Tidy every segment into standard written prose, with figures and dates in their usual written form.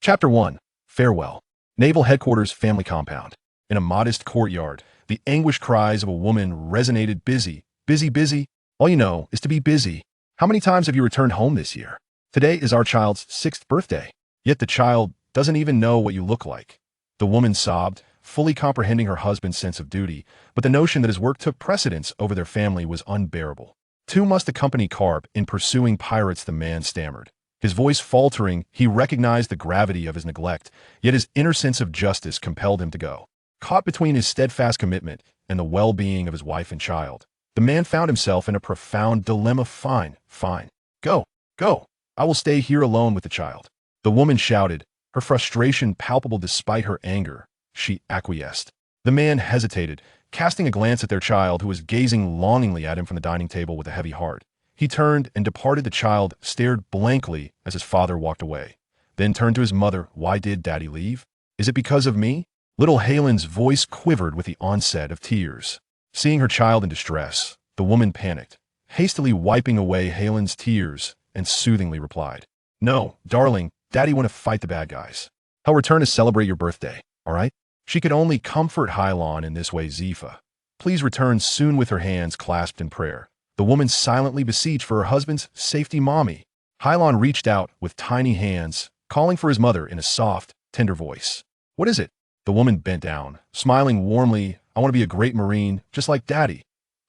Chapter 1. Farewell. Naval Headquarters Family Compound. In a modest courtyard, the anguished cries of a woman resonated. Busy, busy, busy. All you know is to be busy. How many times have you returned home this year? Today is our child's 6th birthday. Yet the child doesn't even know what you look like. The woman sobbed, fully comprehending her husband's sense of duty, but the notion that his work took precedence over their family was unbearable. Two must accompany Carp in pursuing pirates, the man stammered. His voice faltering, he recognized the gravity of his neglect, yet his inner sense of justice compelled him to go. Caught between his steadfast commitment and the well-being of his wife and child, the man found himself in a profound dilemma. Fine. Go. I will stay here alone with the child. The woman shouted, her frustration palpable despite her anger. She acquiesced. The man hesitated, casting a glance at their child who was gazing longingly at him from the dining table with a heavy heart. He turned and departed. The child stared blankly as his father walked away, then turned to his mother. Why did Daddy leave? Is it because of me? Little Helen's voice quivered with the onset of tears. Seeing her child in distress, the woman panicked, hastily wiping away Helen's tears, and soothingly replied, No, darling, Daddy want to fight the bad guys. I'll return to celebrate your birthday, all right? She could only comfort Hylon in this way. Zepha, please return soon. With her hands clasped in prayer, the woman silently beseeched for her husband's safety. Mommy. Hylon reached out with tiny hands, calling for his mother in a soft, tender voice. What is it? The woman bent down, smiling warmly. I want to be a great Marine, just like Daddy.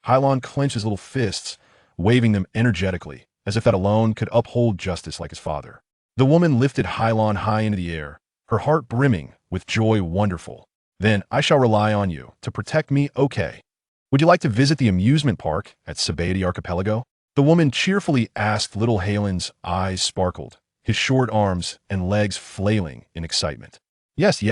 Hylon clenched his little fists, waving them energetically, as if that alone could uphold justice like his father. The woman lifted Hylon high into the air, her heart brimming with joy. Wonderful. Then I shall rely on you to protect me, okay? Would you like to visit the amusement park at Sabaody Archipelago? The woman cheerfully asked. Little Helen's eyes sparkled, his short arms and legs flailing in excitement. Yes.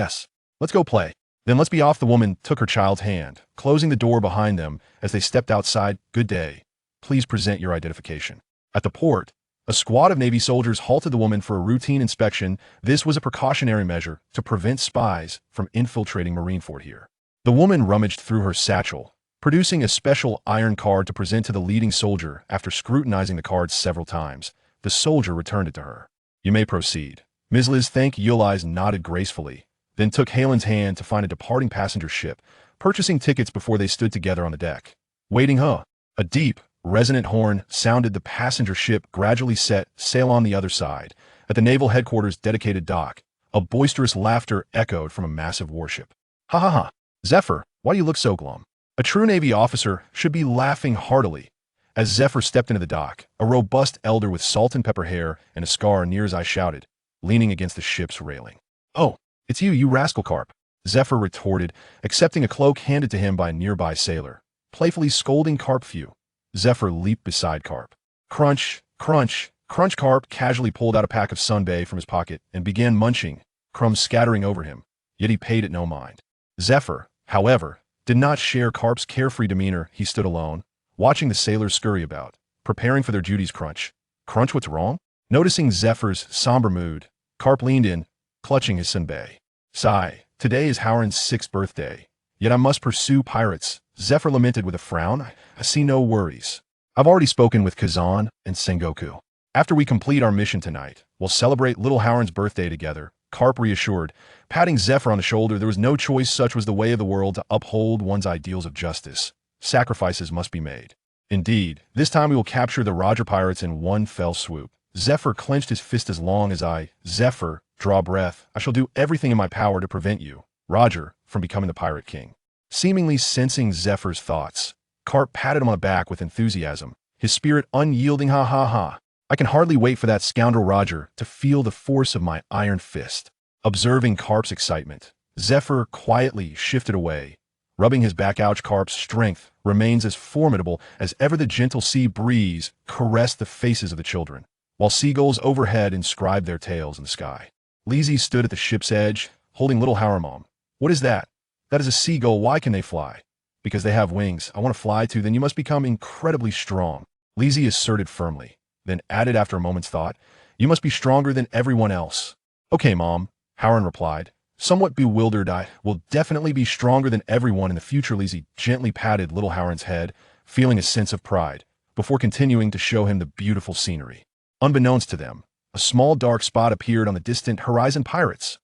Let's go play. Then let's be off. The woman took her child's hand, closing the door behind them as they stepped outside. Good day. Please present your identification. At the port, a squad of Navy soldiers halted the woman for a routine inspection. This was a precautionary measure to prevent spies from infiltrating Marineford here. The woman rummaged through her satchel, producing a special iron card to present to the leading soldier. After scrutinizing the card several times, the soldier returned it to her. You may proceed. Ms. Liz. Thank you. Eyes nodded gracefully, then took Helen's hand to find a departing passenger ship, purchasing tickets before they stood together on the deck. Waiting. A deep, resonant horn sounded. The passenger ship gradually set sail on the other side. At the Naval Headquarters dedicated dock, a boisterous laughter echoed from a massive warship. Ha. Zephyr, why do you look so glum? A true Navy officer should be laughing heartily. As Zephyr stepped into the dock, a robust elder with salt and pepper hair and a scar near his eye shouted, leaning against the ship's railing. Oh, it's you rascal. Carp. Zephyr retorted, accepting a cloak handed to him by a nearby sailor, playfully scolding Carp. Phew. Zephyr leaped beside Carp. Crunch. Carp casually pulled out a pack of Sunbay from his pocket and began munching, crumbs scattering over him, yet he paid it no mind. Zephyr, however, did not share Carp's carefree demeanor. He stood alone, watching the sailors scurry about, preparing for their duties. Crunch, what's wrong? Noticing Zephyr's somber mood, Carp leaned in, clutching his Sunbay. Sigh, today is Howard's 6th birthday, yet I must pursue pirates. Zephyr lamented with a frown. I see no worries. I've already spoken with Kazan and Sengoku. After we complete our mission tonight, we'll celebrate little Howard's birthday together. Carp reassured, patting Zephyr on the shoulder. There was no choice. Such was the way of the world to uphold one's ideals of justice. Sacrifices must be made. Indeed, this time we will capture the Roger pirates in one fell swoop. Zephyr clenched his fist. As long as Zephyr, draw breath, I shall do everything in my power to prevent you, Roger, from becoming the pirate king. Seemingly sensing Zephyr's thoughts, Carp patted him on the back with enthusiasm, his spirit unyielding. Ha. I can hardly wait for that scoundrel Roger to feel the force of my iron fist. Observing Carp's excitement, Zephyr quietly shifted away, rubbing his back. Ouch. Carp's strength remains as formidable as ever. The gentle sea breeze caressed the faces of the children, while seagulls overhead inscribed their tales in the sky. Lizzie stood at the ship's edge, holding little Mom. What is that? That is a seagull. Why can they fly? Because they have wings. I want to fly too. Then you must become incredibly strong. Lizzie asserted firmly, then added after a moment's thought, you must be stronger than everyone else. Okay, Mom, Howard replied, somewhat bewildered. I will definitely be stronger than everyone in the future. Lizzie gently patted little Howard's head, feeling a sense of pride, before continuing to show him the beautiful scenery. Unbeknownst to them, a small dark spot appeared on the distant horizon. Pirates.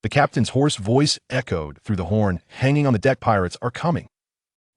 The captain's hoarse voice echoed through the horn. Hanging on the deck, pirates are coming.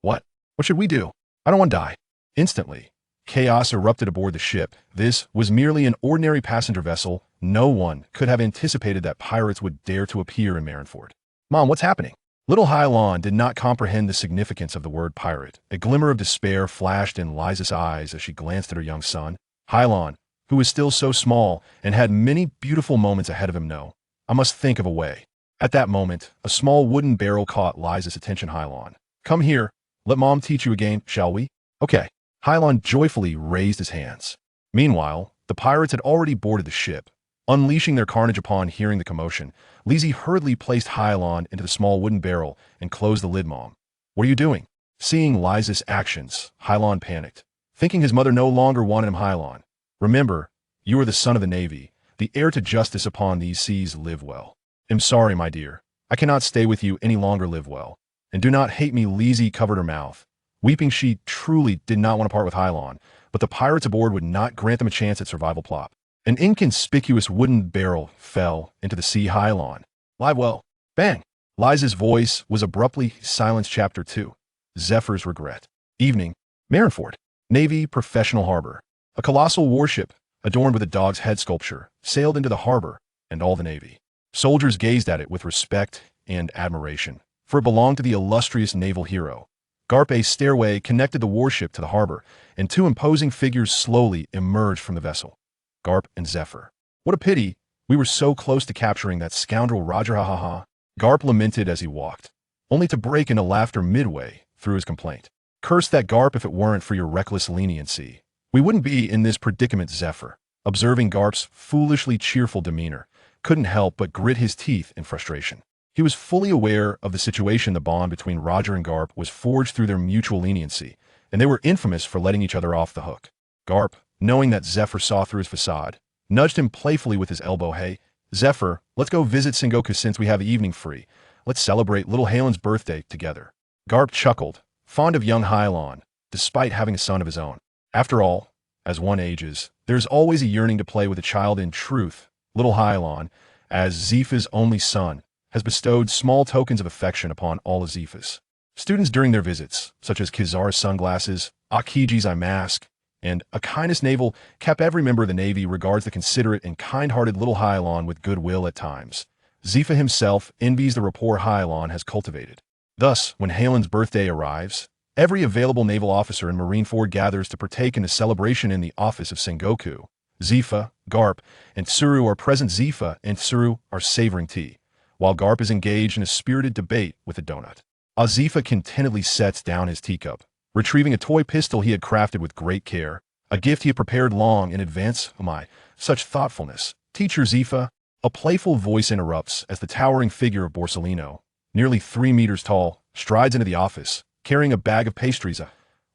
What? What should we do? I don't want to die. Instantly, chaos erupted aboard the ship. This was merely an ordinary passenger vessel. No one could have anticipated that pirates would dare to appear in Marineford. Mom, what's happening? Little Hylon did not comprehend the significance of the word pirate. A glimmer of despair flashed in Liza's eyes as she glanced at her young son. Hylon, who was still so small and had many beautiful moments ahead of him, no, I must think of a way. At that moment, a small wooden barrel caught Liza's attention. Hylon, come here. Let Mom teach you a game, shall we? Okay. Hylon joyfully raised his hands. Meanwhile, the pirates had already boarded the ship. Unleashing their carnage upon hearing the commotion, Lizzie hurriedly placed Hylon into the small wooden barrel and closed the lid. Mom, what are you doing? Seeing Liza's actions, Hylon panicked, thinking his mother no longer wanted him. Hylon, remember, you are the son of the Navy, the heir to justice upon these seas. Live well. I'm sorry, my dear. I cannot stay with you any longer. Live well. And do not hate me. Lizzie covered her mouth. Weeping, she truly did not want to part with Hylon, but the pirates aboard would not grant them a chance at survival. Plop. An inconspicuous wooden barrel fell into the sea. Hylon, live well. Bang. Liza's voice was abruptly silenced. Chapter 2. Zephyr's Regret. Evening. Marineford. Navy Professional Harbor. A colossal warship, adorned with a dog's head sculpture, sailed into the harbor, and all the Navy soldiers gazed at it with respect and admiration, for it belonged to the illustrious naval hero. Garp. A stairway connected the warship to the harbor, and two imposing figures slowly emerged from the vessel. Garp and Zephyr. What a pity, we were so close to capturing that scoundrel Roger. Ha ha ha. Garp lamented as he walked, only to break into laughter midway through his complaint. Curse that, Garp, if it weren't for your reckless leniency, we wouldn't be in this predicament. Zephyr, observing Garp's foolishly cheerful demeanor, couldn't help but grit his teeth in frustration. He was fully aware of the situation. The bond between Roger and Garp was forged through their mutual leniency, and they were infamous for letting each other off the hook. Garp, knowing that Zephyr saw through his facade, nudged him playfully with his elbow. Hey, Zephyr, let's go visit Sengoku since we have the evening free. Let's celebrate little Halen's birthday together. Garp chuckled, fond of young Hylon, despite having a son of his own. After all, as one ages, there's always a yearning to play with a child. In truth, little Hylon, as Zepha's only son, has bestowed small tokens of affection upon all of Zepha's students during their visits, such as Kizar's sunglasses, Akiji's eye mask, and a kindness naval cap. Every member of the Navy regards the considerate and kind-hearted little Hylon with goodwill at times. Zepha himself envies the rapport Hylon has cultivated. Thus, when Halen's birthday arrives, every available naval officer in Marineford gathers to partake in the celebration in the office of Sengoku. Zepha, Garp, and Tsuru are present. Zepha and Tsuru are savoring tea, while Garp is engaged in a spirited debate with a donut. Zepha contentedly sets down his teacup, retrieving a toy pistol he had crafted with great care, a gift he had prepared long in advance. Oh my, such thoughtfulness. Teacher Zepha, a playful voice interrupts as the towering figure of Borsellino, nearly 3 meters tall, strides into the office, carrying a bag of pastries.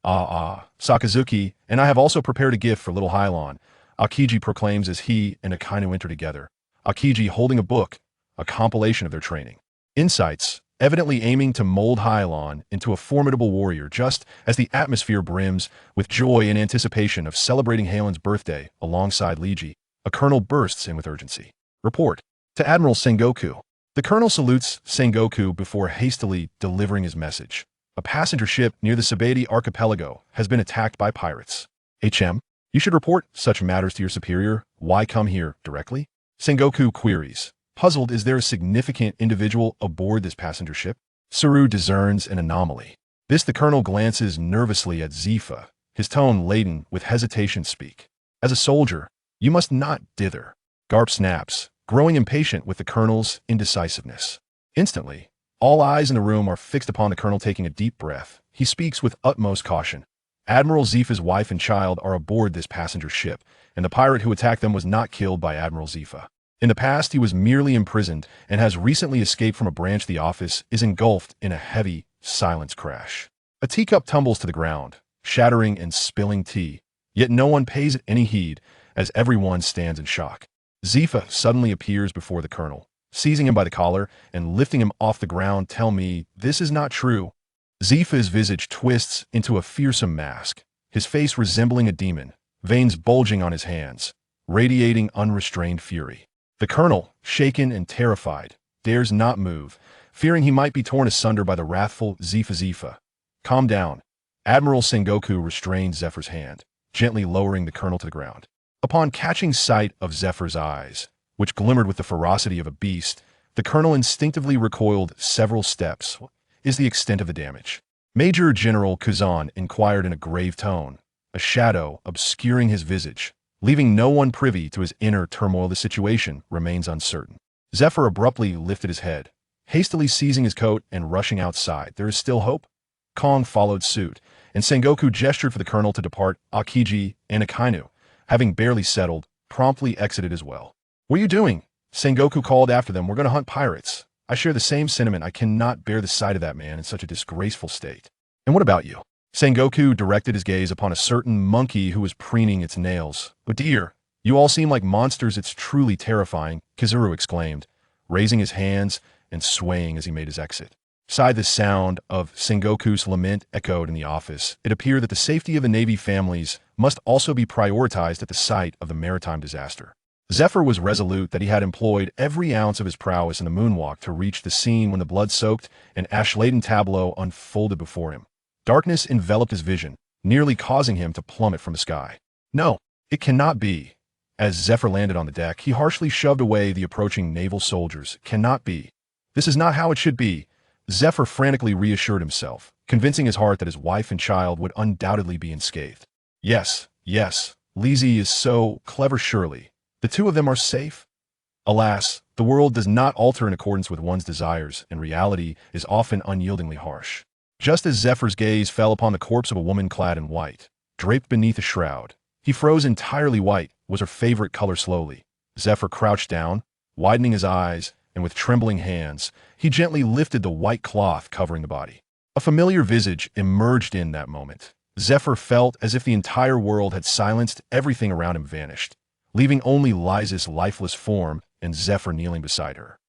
Sakazuki, and I have also prepared a gift for little Hylon, Akiji proclaims as he and Akainu enter together. Akiji holding a book, a compilation of their training insights, evidently aiming to mold Hylon into a formidable warrior. Just as the atmosphere brims with joy and anticipation of celebrating Halen's birthday alongside Liji, a colonel bursts in with urgency. Report to Admiral Sengoku. The colonel salutes Sengoku before hastily delivering his message. A passenger ship near the Sabedi archipelago has been attacked by pirates. HM, you should report such matters to your superior. Why come here directly? Sengoku queries. Puzzled, is there a significant individual aboard this passenger ship? Tsuru discerns an anomaly. This the colonel glances nervously at Zepha, his tone laden with hesitation. Speak. As a soldier, you must not dither. Garp snaps, growing impatient with the colonel's indecisiveness. Instantly, all eyes in the room are fixed upon the colonel. Taking a deep breath, he speaks with utmost caution. Admiral Zepha's wife and child are aboard this passenger ship, and the pirate who attacked them was not killed by Admiral Zepha. In the past, he was merely imprisoned and has recently escaped from a branch. The office is engulfed in a heavy silence crash. A teacup tumbles to the ground, shattering and spilling tea, yet no one pays it any heed as everyone stands in shock. Zepha suddenly appears before the colonel, seizing him by the collar and lifting him off the ground. Tell me, this is not true. Zepha's visage twists into a fearsome mask, his face resembling a demon, veins bulging on his hands. radiating unrestrained fury. The colonel, shaken and terrified, dares not move, fearing he might be torn asunder by the wrathful Zifa. Calm down. Admiral Sengoku restrained Zephyr's hand, gently lowering the colonel to the ground. Upon catching sight of Zephyr's eyes, which glimmered with the ferocity of a beast, the colonel instinctively recoiled several steps. What is the extent of the damage? Major General Kazan inquired in a grave tone, a shadow obscuring his visage, leaving no one privy to his inner turmoil. The situation remains uncertain. Zephyr abruptly lifted his head, hastily seizing his coat and rushing outside. There is still hope? Kong followed suit, and Sengoku gestured for the colonel to depart. Akiji and Akainu, having barely settled, promptly exited as well. What are you doing? Sengoku called after them. We're going to hunt pirates. I share the same sentiment. I cannot bear the sight of that man in such a disgraceful state. And what about you? Sengoku directed his gaze upon a certain monkey who was preening its nails. Oh dear, you all seem like monsters. It's truly terrifying, Kizuru exclaimed, raising his hands and swaying as he made his exit. Beside the sound of Sengoku's lament echoed in the office, it appeared that the safety of the Navy families must also be prioritized at the site of the maritime disaster. Zephyr was resolute that he had employed every ounce of his prowess in the moonwalk to reach the scene when the blood-soaked and ash-laden tableau unfolded before him. Darkness enveloped his vision, nearly causing him to plummet from the sky. No, it cannot be. As Zephyr landed on the deck, he harshly shoved away the approaching naval soldiers. Cannot be. This is not how it should be. Zephyr frantically reassured himself, convincing his heart that his wife and child would undoubtedly be unscathed. Yes, Lizzie is so clever. Surely the two of them are safe? Alas, the world does not alter in accordance with one's desires, and reality is often unyieldingly harsh. Just as Zephyr's gaze fell upon the corpse of a woman clad in white, draped beneath a shroud, he froze. Entirely white was her favorite color. Slowly, Zephyr crouched down, widening his eyes, and with trembling hands, he gently lifted the white cloth covering the body. A familiar visage emerged in that moment. Zephyr felt as if the entire world had silenced. Everything around him vanished, leaving only Liza's lifeless form and Zephyr kneeling beside her.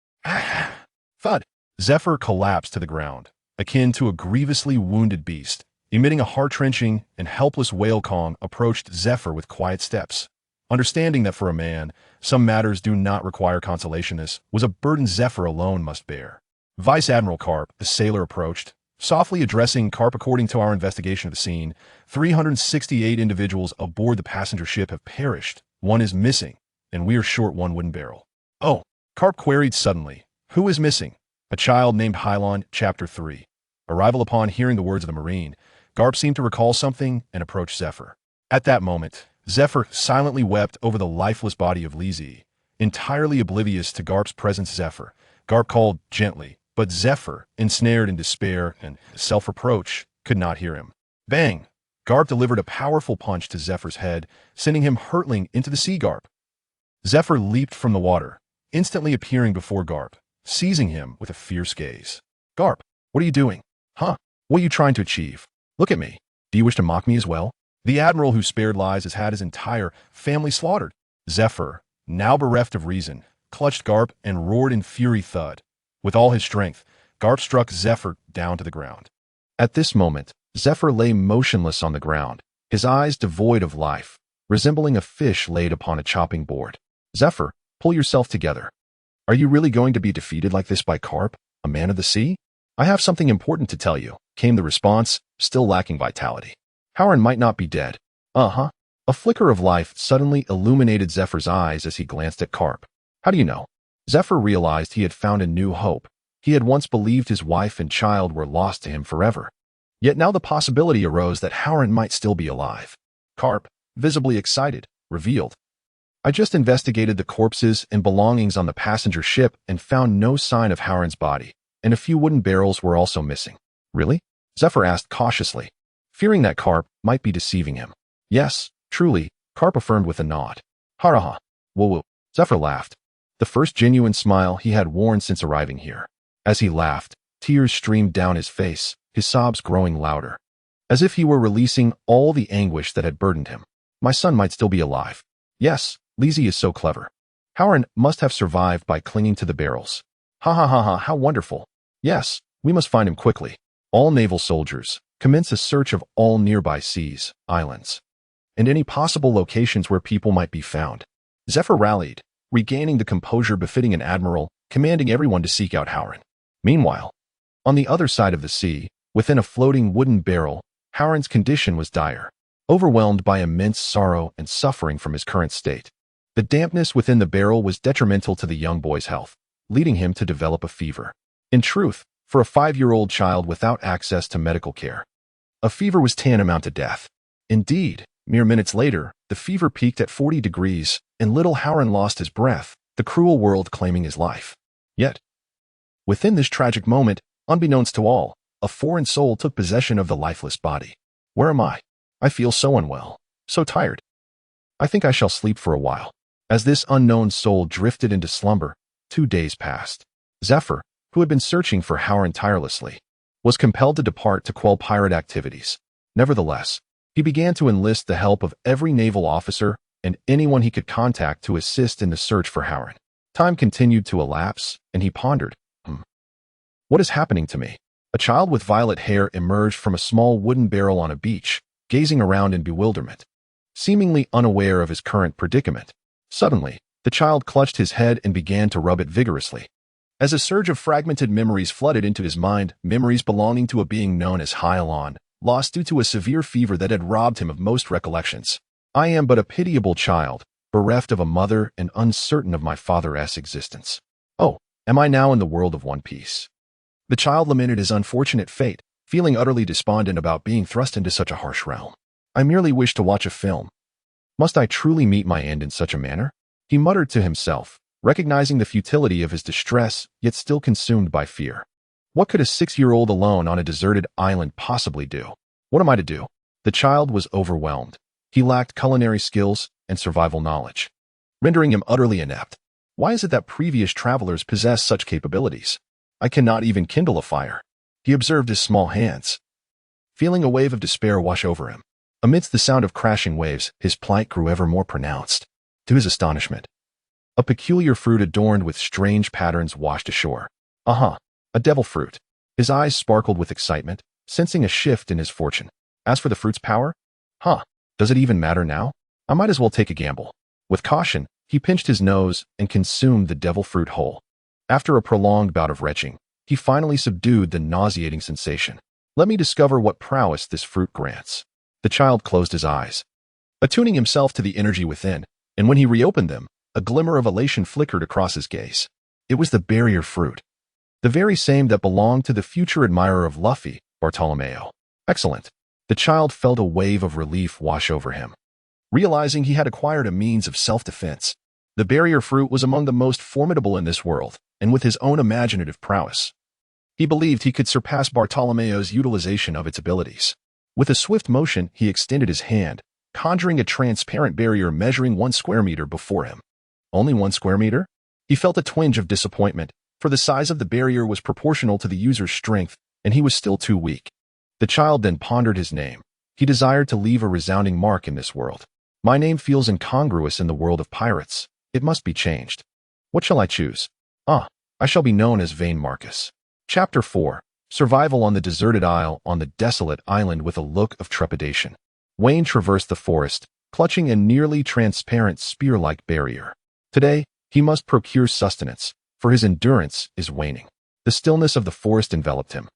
Thud! Zephyr collapsed to the ground, akin to a grievously wounded beast. Emitting a heart-wrenching and helpless wail, Kong approached Zephyr with quiet steps. Understanding that for a man, some matters do not require consolation, this was a burden Zephyr alone must bear. Vice Admiral Karp, the sailor, approached, softly addressing Karp. According to our investigation of the scene, 368 individuals aboard the passenger ship have perished. One is missing, and we are short one wooden barrel. Oh, Karp queried suddenly. Who is missing? A child named Hylon. Chapter 3. Arrival. Upon hearing the words of the Marine, Garp seemed to recall something and approached Zephyr. At that moment, Zephyr silently wept over the lifeless body of Lizzie. Entirely oblivious to Garp's presence, Garp called gently, but Zephyr, ensnared in despair and self-reproach, could not hear him. Bang! Garp delivered a powerful punch to Zephyr's head, sending him hurtling into the sea. Garp. Zephyr leaped from the water, instantly appearing before Garp, seizing him with a fierce gaze. Garp, what are you doing? Huh? What are you trying to achieve? Look at me. Do you wish to mock me as well? The admiral who spared lives has had his entire family slaughtered. Zephyr, now bereft of reason, clutched Garp and roared in fury. Thud. With all his strength, Garp struck Zephyr down to the ground. At this moment, Zephyr lay motionless on the ground, his eyes devoid of life, resembling a fish laid upon a chopping board. Zephyr, pull yourself together. Are you really going to be defeated like this by Karp, a man of the sea? I have something important to tell you, came the response, still lacking vitality. Howard might not be dead. Uh-huh. A flicker of life suddenly illuminated Zephyr's eyes as he glanced at Karp. How do you know? Zephyr realized he had found a new hope. He had once believed his wife and child were lost to him forever. Yet now the possibility arose that Howard might still be alive. Karp, visibly excited, revealed. I just investigated the corpses and belongings on the passenger ship and found no sign of Howard's body, and a few wooden barrels were also missing. Really? Zephyr asked cautiously, fearing that Karp might be deceiving him. Yes, truly, Karp affirmed with a nod. Ha. Woo-woo. Zephyr laughed, the first genuine smile he had worn since arriving here. As he laughed, tears streamed down his face, his sobs growing louder, as if he were releasing all the anguish that had burdened him. My son might still be alive. Yes, Lizzie is so clever. Howard must have survived by clinging to the barrels. Ha, how wonderful. Yes, we must find him quickly. All naval soldiers, commence a search of all nearby seas, islands, and any possible locations where people might be found. Zephyr rallied, regaining the composure befitting an admiral, commanding everyone to seek out Howren. Meanwhile, on the other side of the sea, within a floating wooden barrel, Howren's condition was dire, overwhelmed by immense sorrow and suffering from his current state. The dampness within the barrel was detrimental to the young boy's health, leading him to develop a fever. In truth, for a 5-year-old child without access to medical care, a fever was tantamount to death. Indeed, mere minutes later, the fever peaked at 40 degrees, and little Howren lost his breath, the cruel world claiming his life. Yet, within this tragic moment, unbeknownst to all, a foreign soul took possession of the lifeless body. Where am I? I feel so unwell, so tired. I think I shall sleep for a while. As this unknown soul drifted into slumber, 2 days passed. Zephyr, who had been searching for Howren tirelessly, was compelled to depart to quell pirate activities. Nevertheless, he began to enlist the help of every naval officer and anyone he could contact to assist in the search for Howren. Time continued to elapse, and he pondered, What is happening to me? A child with violet hair emerged from a small wooden barrel on a beach, gazing around in bewilderment, seemingly unaware of his current predicament. Suddenly, the child clutched his head and began to rub it vigorously. As a surge of fragmented memories flooded into his mind, memories belonging to a being known as Hyalon, lost due to a severe fever that had robbed him of most recollections. I am but a pitiable child, bereft of a mother and uncertain of my father's existence. Oh, am I now in the world of One Piece? The child lamented his unfortunate fate, feeling utterly despondent about being thrust into such a harsh realm. I merely wish to watch a film. Must I truly meet my end in such a manner? He muttered to himself, recognizing the futility of his distress, yet still consumed by fear. What could a 6-year-old alone on a deserted island possibly do? What am I to do? The child was overwhelmed. He lacked culinary skills and survival knowledge, rendering him utterly inept. Why is it that previous travelers possess such capabilities? I cannot even kindle a fire. He observed his small hands, feeling a wave of despair wash over him. Amidst the sound of crashing waves, his plight grew ever more pronounced. To his astonishment, a peculiar fruit adorned with strange patterns washed ashore. A devil fruit. His eyes sparkled with excitement, sensing a shift in his fortune. As for the fruit's power, does it even matter now? I might as well take a gamble. With caution, he pinched his nose and consumed the devil fruit whole. After a prolonged bout of retching, he finally subdued the nauseating sensation. Let me discover what prowess this fruit grants. The child closed his eyes, attuning himself to the energy within, and when he reopened them, a glimmer of elation flickered across his gaze. It was the barrier fruit, the very same that belonged to the future admirer of Luffy, Bartolomeo. Excellent. The child felt a wave of relief wash over him, realizing he had acquired a means of self-defense. The barrier fruit was among the most formidable in this world, and with his own imaginative prowess, he believed he could surpass Bartolomeo's utilization of its abilities. With a swift motion, he extended his hand, conjuring a transparent barrier measuring 1 square meter before him. Only 1 square meter? He felt a twinge of disappointment, for the size of the barrier was proportional to the user's strength, and he was still too weak. The child then pondered his name. He desired to leave a resounding mark in this world. My name feels incongruous in the world of pirates. It must be changed. What shall I choose? I shall be known as Vain Marcus. Chapter 4. Survival on the deserted isle on the desolate island with a look of trepidation. Wayne traversed the forest, clutching a nearly transparent spear-like barrier. Today, he must procure sustenance, for his endurance is waning. The stillness of the forest enveloped him,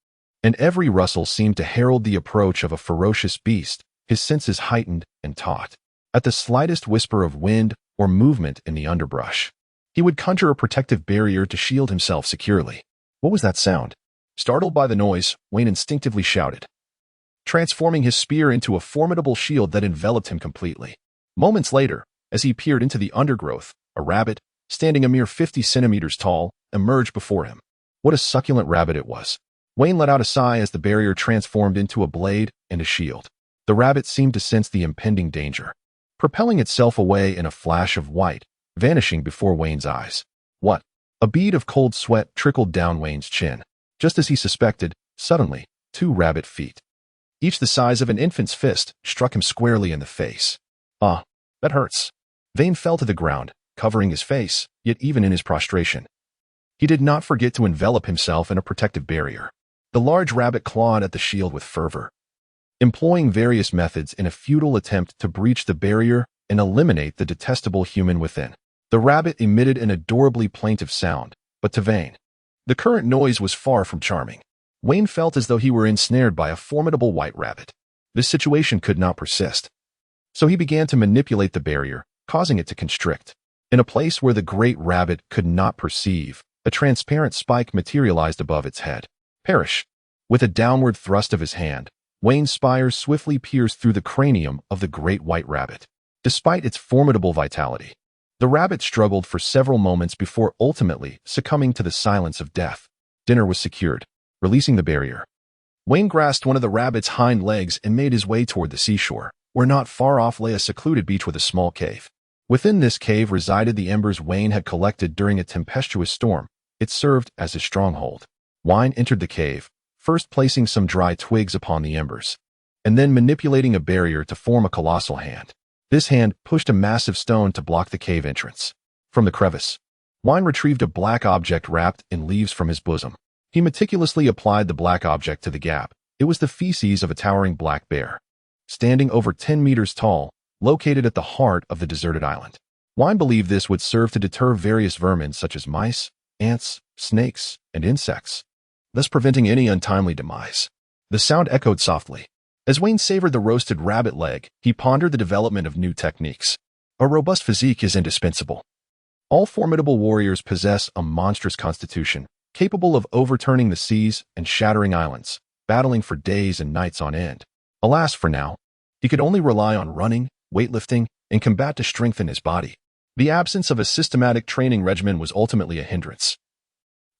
and every rustle seemed to herald the approach of a ferocious beast, his senses heightened and taut. At the slightest whisper of wind or movement in the underbrush, he would conjure a protective barrier to shield himself securely. What was that sound? Startled by the noise, Wayne instinctively shouted, transforming his spear into a formidable shield that enveloped him completely. Moments later, as he peered into the undergrowth, a rabbit, standing a mere 50 centimeters tall, emerged before him. What a succulent rabbit it was. Wayne let out a sigh as the barrier transformed into a blade and a shield. The rabbit seemed to sense the impending danger, propelling itself away in a flash of white, vanishing before Wayne's eyes. What? A bead of cold sweat trickled down Wayne's chin. Just as he suspected, suddenly, 2 rabbit feet, each the size of an infant's fist, struck him squarely in the face. That hurts. Vane fell to the ground, covering his face, yet even in his prostration, he did not forget to envelop himself in a protective barrier. The large rabbit clawed at the shield with fervor, employing various methods in a futile attempt to breach the barrier and eliminate the detestable human within. The rabbit emitted an adorably plaintive sound, but to Vane, the current noise was far from charming. Wayne felt as though he were ensnared by a formidable white rabbit. This situation could not persist. So he began to manipulate the barrier, causing it to constrict. In a place where the great rabbit could not perceive, a transparent spike materialized above its head. Perish! With a downward thrust of his hand, Wayne's spire swiftly pierced through the cranium of the great white rabbit. Despite its formidable vitality, the rabbit struggled for several moments before ultimately succumbing to the silence of death. Dinner was secured. Releasing the barrier, Wayne grasped one of the rabbit's hind legs and made his way toward the seashore, where not far off lay a secluded beach with a small cave. Within this cave resided the embers Wayne had collected during a tempestuous storm. It served as his stronghold. Wayne entered the cave, first placing some dry twigs upon the embers, and then manipulating a barrier to form a colossal hand. This hand pushed a massive stone to block the cave entrance. From the crevice, Wayne retrieved a black object wrapped in leaves from his bosom. He meticulously applied the black object to the gap. It was the feces of a towering black bear, standing over 10 meters tall, located at the heart of the deserted island. Wayne believed this would serve to deter various vermin such as mice, ants, snakes, and insects, thus preventing any untimely demise. The sound echoed softly. As Wayne savored the roasted rabbit leg, he pondered the development of new techniques. A robust physique is indispensable. All formidable warriors possess a monstrous constitution, capable of overturning the seas and shattering islands, battling for days and nights on end. Alas, for now, he could only rely on running, weightlifting, and combat to strengthen his body. The absence of a systematic training regimen was ultimately a hindrance.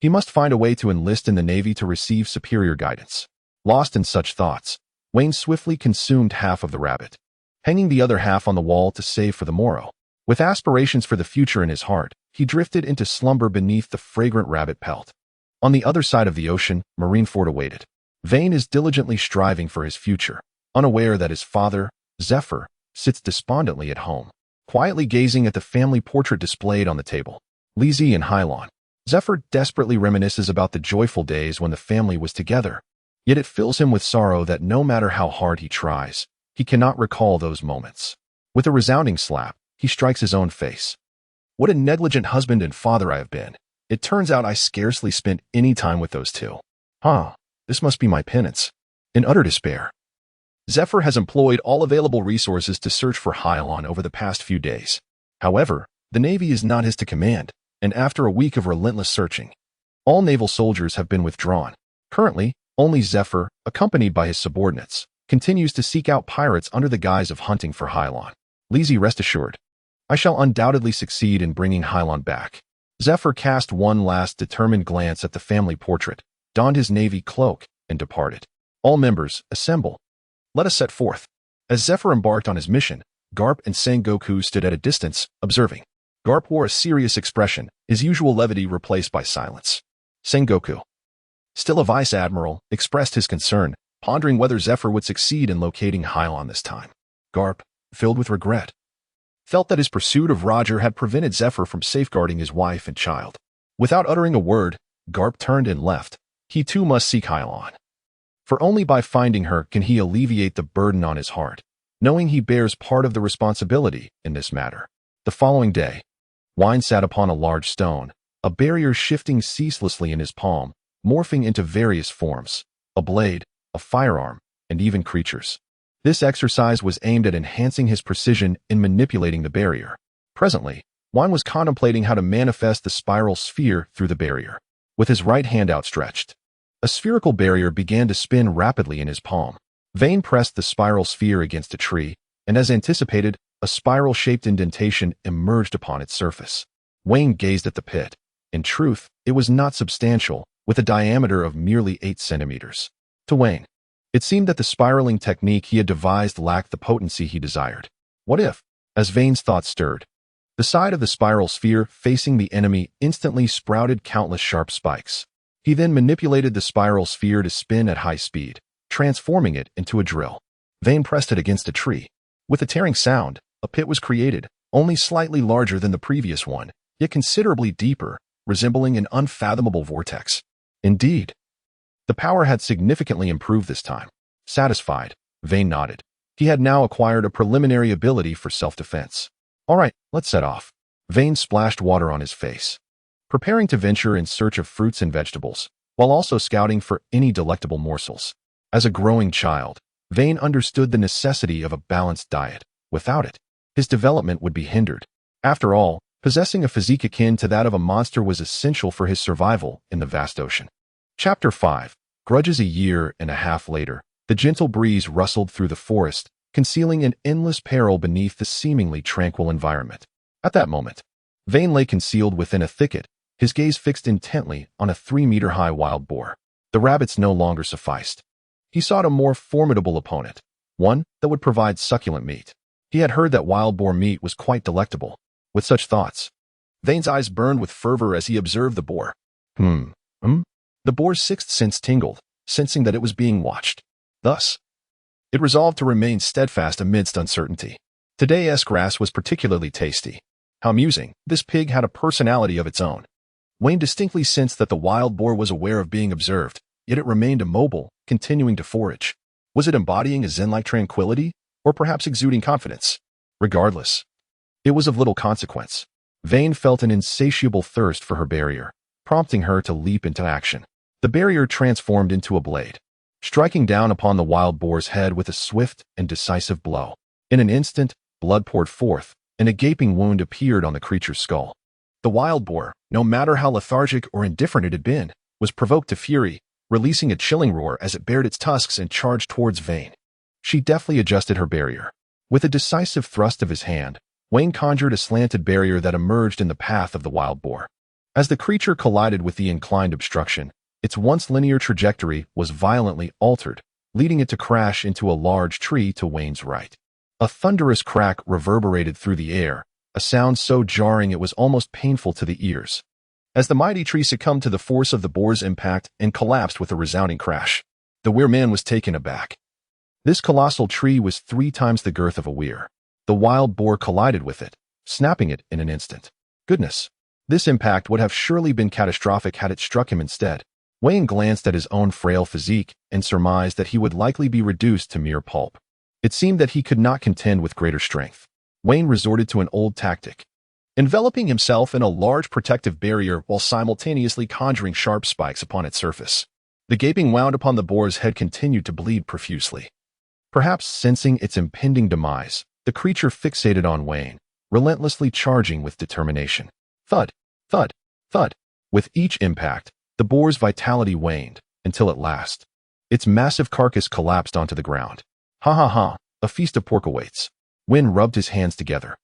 He must find a way to enlist in the Navy to receive superior guidance. Lost in such thoughts, Wayne swiftly consumed half of the rabbit, hanging the other half on the wall to save for the morrow. With aspirations for the future in his heart, he drifted into slumber beneath the fragrant rabbit pelt. On the other side of the ocean, Marineford awaited. Vane is diligently striving for his future, unaware that his father, Zephyr, sits despondently at home, quietly gazing at the family portrait displayed on the table. Lizzie and Hylon. Zephyr desperately reminisces about the joyful days when the family was together, yet it fills him with sorrow that no matter how hard he tries, he cannot recall those moments. With a resounding slap, he strikes his own face. What a negligent husband and father I have been. It turns out I scarcely spent any time with those two. This must be my penance. In utter despair, Zephyr has employed all available resources to search for Hylon over the past few days. However, the Navy is not his to command, and after a week of relentless searching, all naval soldiers have been withdrawn. Currently, only Zephyr, accompanied by his subordinates, continues to seek out pirates under the guise of hunting for Hylon. Lizzie, rest assured, I shall undoubtedly succeed in bringing Hylon back. Zephyr cast one last determined glance at the family portrait, donned his navy cloak, and departed. All members, assemble. Let us set forth. As Zephyr embarked on his mission, Garp and Sengoku stood at a distance, observing. Garp wore a serious expression, his usual levity replaced by silence. Sengoku, still a vice admiral, expressed his concern, pondering whether Zephyr would succeed in locating Hylon this time. Garp, filled with regret, felt that his pursuit of Roger had prevented Zephyr from safeguarding his wife and child. Without uttering a word, Garp turned and left. He too must seek Hylon. For only by finding her can he alleviate the burden on his heart, knowing he bears part of the responsibility in this matter. The following day, Wine sat upon a large stone, a barrier shifting ceaselessly in his palm, morphing into various forms, a blade, a firearm, and even creatures. This exercise was aimed at enhancing his precision in manipulating the barrier. Presently, Wine was contemplating how to manifest the spiral sphere through the barrier. With his right hand outstretched, a spherical barrier began to spin rapidly in his palm. Vane pressed the spiral sphere against a tree, and as anticipated, a spiral-shaped indentation emerged upon its surface. Wayne gazed at the pit. In truth, it was not substantial, with a diameter of merely 8 centimeters. To Wayne, it seemed that the spiraling technique he had devised lacked the potency he desired. What if, as Vane's thoughts stirred, the side of the spiral sphere facing the enemy instantly sprouted countless sharp spikes? He then manipulated the spiral sphere to spin at high speed, transforming it into a drill. Vane pressed it against a tree. With a tearing sound, a pit was created, only slightly larger than the previous one, yet considerably deeper, resembling an unfathomable vortex. Indeed, the power had significantly improved this time. Satisfied, Vane nodded. He had now acquired a preliminary ability for self-defense. All right, let's set off. Vane splashed water on his face, preparing to venture in search of fruits and vegetables, while also scouting for any delectable morsels. As a growing child, Vane understood the necessity of a balanced diet. Without it, his development would be hindered. After all, possessing a physique akin to that of a monster was essential for his survival in the vast ocean. Chapter 5. Grudges. A year and a half later, the gentle breeze rustled through the forest, concealing an endless peril beneath the seemingly tranquil environment. At that moment, Vane lay concealed within a thicket, his gaze fixed intently on a 3-meter-high wild boar. The rabbits no longer sufficed. He sought a more formidable opponent, one that would provide succulent meat. He had heard that wild boar meat was quite delectable. With such thoughts, Vane's eyes burned with fervor as he observed the boar. The boar's sixth sense tingled, sensing that it was being watched. Thus, it resolved to remain steadfast amidst uncertainty. Today's grass was particularly tasty. How amusing, this pig had a personality of its own. Wayne distinctly sensed that the wild boar was aware of being observed, yet it remained immobile, continuing to forage. Was it embodying a zen-like tranquility, or perhaps exuding confidence? Regardless, it was of little consequence. Vane felt an insatiable thirst for her barrier, prompting her to leap into action. The barrier transformed into a blade, striking down upon the wild boar's head with a swift and decisive blow. In an instant, blood poured forth, and a gaping wound appeared on the creature's skull. The wild boar, no matter how lethargic or indifferent it had been, was provoked to fury, releasing a chilling roar as it bared its tusks and charged towards Vane. She deftly adjusted her barrier. With a decisive thrust of his hand, Wayne conjured a slanted barrier that emerged in the path of the wild boar. As the creature collided with the inclined obstruction, its once linear trajectory was violently altered, leading it to crash into a large tree to Wayne's right. A thunderous crack reverberated through the air, a sound so jarring it was almost painful to the ears. As the mighty tree succumbed to the force of the boar's impact and collapsed with a resounding crash, the weirman was taken aback. This colossal tree was 3 times the girth of a weir. The wild boar collided with it, snapping it in an instant. Goodness! This impact would have surely been catastrophic had it struck him instead. Wayne glanced at his own frail physique and surmised that he would likely be reduced to mere pulp. It seemed that he could not contend with greater strength. Wayne resorted to an old tactic, enveloping himself in a large protective barrier while simultaneously conjuring sharp spikes upon its surface. The gaping wound upon the boar's head continued to bleed profusely. Perhaps sensing its impending demise, the creature fixated on Wayne, relentlessly charging with determination. Thud, thud, thud. With each impact, the boar's vitality waned, until at last, its massive carcass collapsed onto the ground. Ha ha ha, a feast of pork awaits. Wynn rubbed his hands together,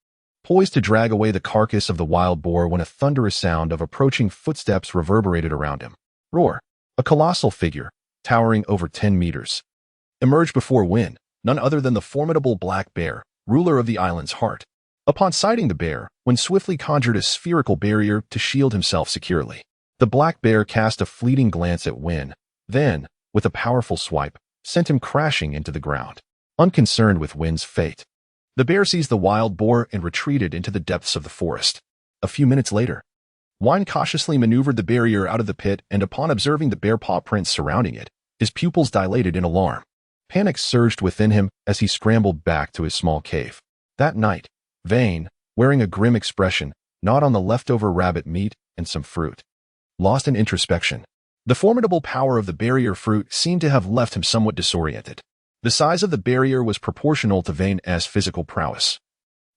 poised to drag away the carcass of the wild boar when a thunderous sound of approaching footsteps reverberated around him. Roar! A colossal figure, towering over 10 meters, emerged before Wynn, none other than the formidable black bear, ruler of the island's heart. Upon sighting the bear, Wynn swiftly conjured a spherical barrier to shield himself securely. The black bear cast a fleeting glance at Wynn, then, with a powerful swipe, sent him crashing into the ground. Unconcerned with Wynn's fate, the bear seized the wild boar and retreated into the depths of the forest. A few minutes later, Wynn cautiously maneuvered the barrier out of the pit, and upon observing the bear paw prints surrounding it, his pupils dilated in alarm. Panic surged within him as he scrambled back to his small cave. That night, Vane, wearing a grim expression, gnawed on the leftover rabbit meat and some fruit. Lost in introspection, the formidable power of the barrier fruit seemed to have left him somewhat disoriented. The size of the barrier was proportional to Vane's physical prowess.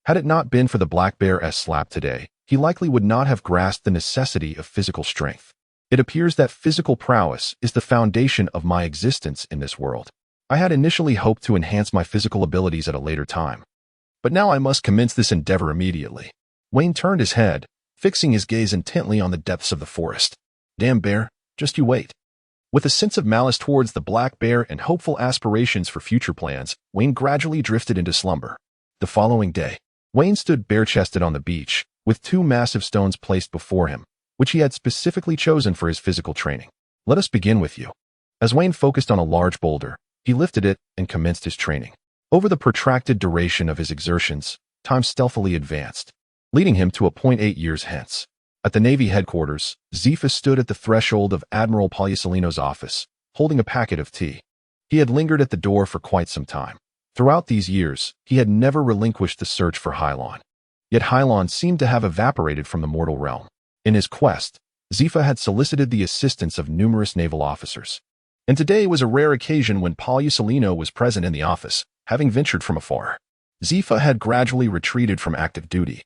Had it not been for the black bear's slap today, he likely would not have grasped the necessity of physical strength. It appears that physical prowess is the foundation of my existence in this world. I had initially hoped to enhance my physical abilities at a later time, but now I must commence this endeavor immediately. Wayne turned his head, fixing his gaze intently on the depths of the forest. Damn bear, just you wait. With a sense of malice towards the black bear and hopeful aspirations for future plans, Wayne gradually drifted into slumber. The following day, Wayne stood bare-chested on the beach, with 2 massive stones placed before him, which he had specifically chosen for his physical training. Let us begin with you. As Wayne focused on a large boulder, he lifted it and commenced his training. Over the protracted duration of his exertions, time stealthily advanced, leading him to a point 8 years hence. At the Navy headquarters, Zephas stood at the threshold of Admiral Poliucelino's office, holding a packet of tea. He had lingered at the door for quite some time, Throughout these years, he had never relinquished the search for Hylon. Yet Hylon seemed to have evaporated from the mortal realm. In his quest, Zifa had solicited the assistance of numerous naval officers. And today was a rare occasion when Paulusolino was present in the office, having ventured from afar. Zifa had gradually retreated from active duty.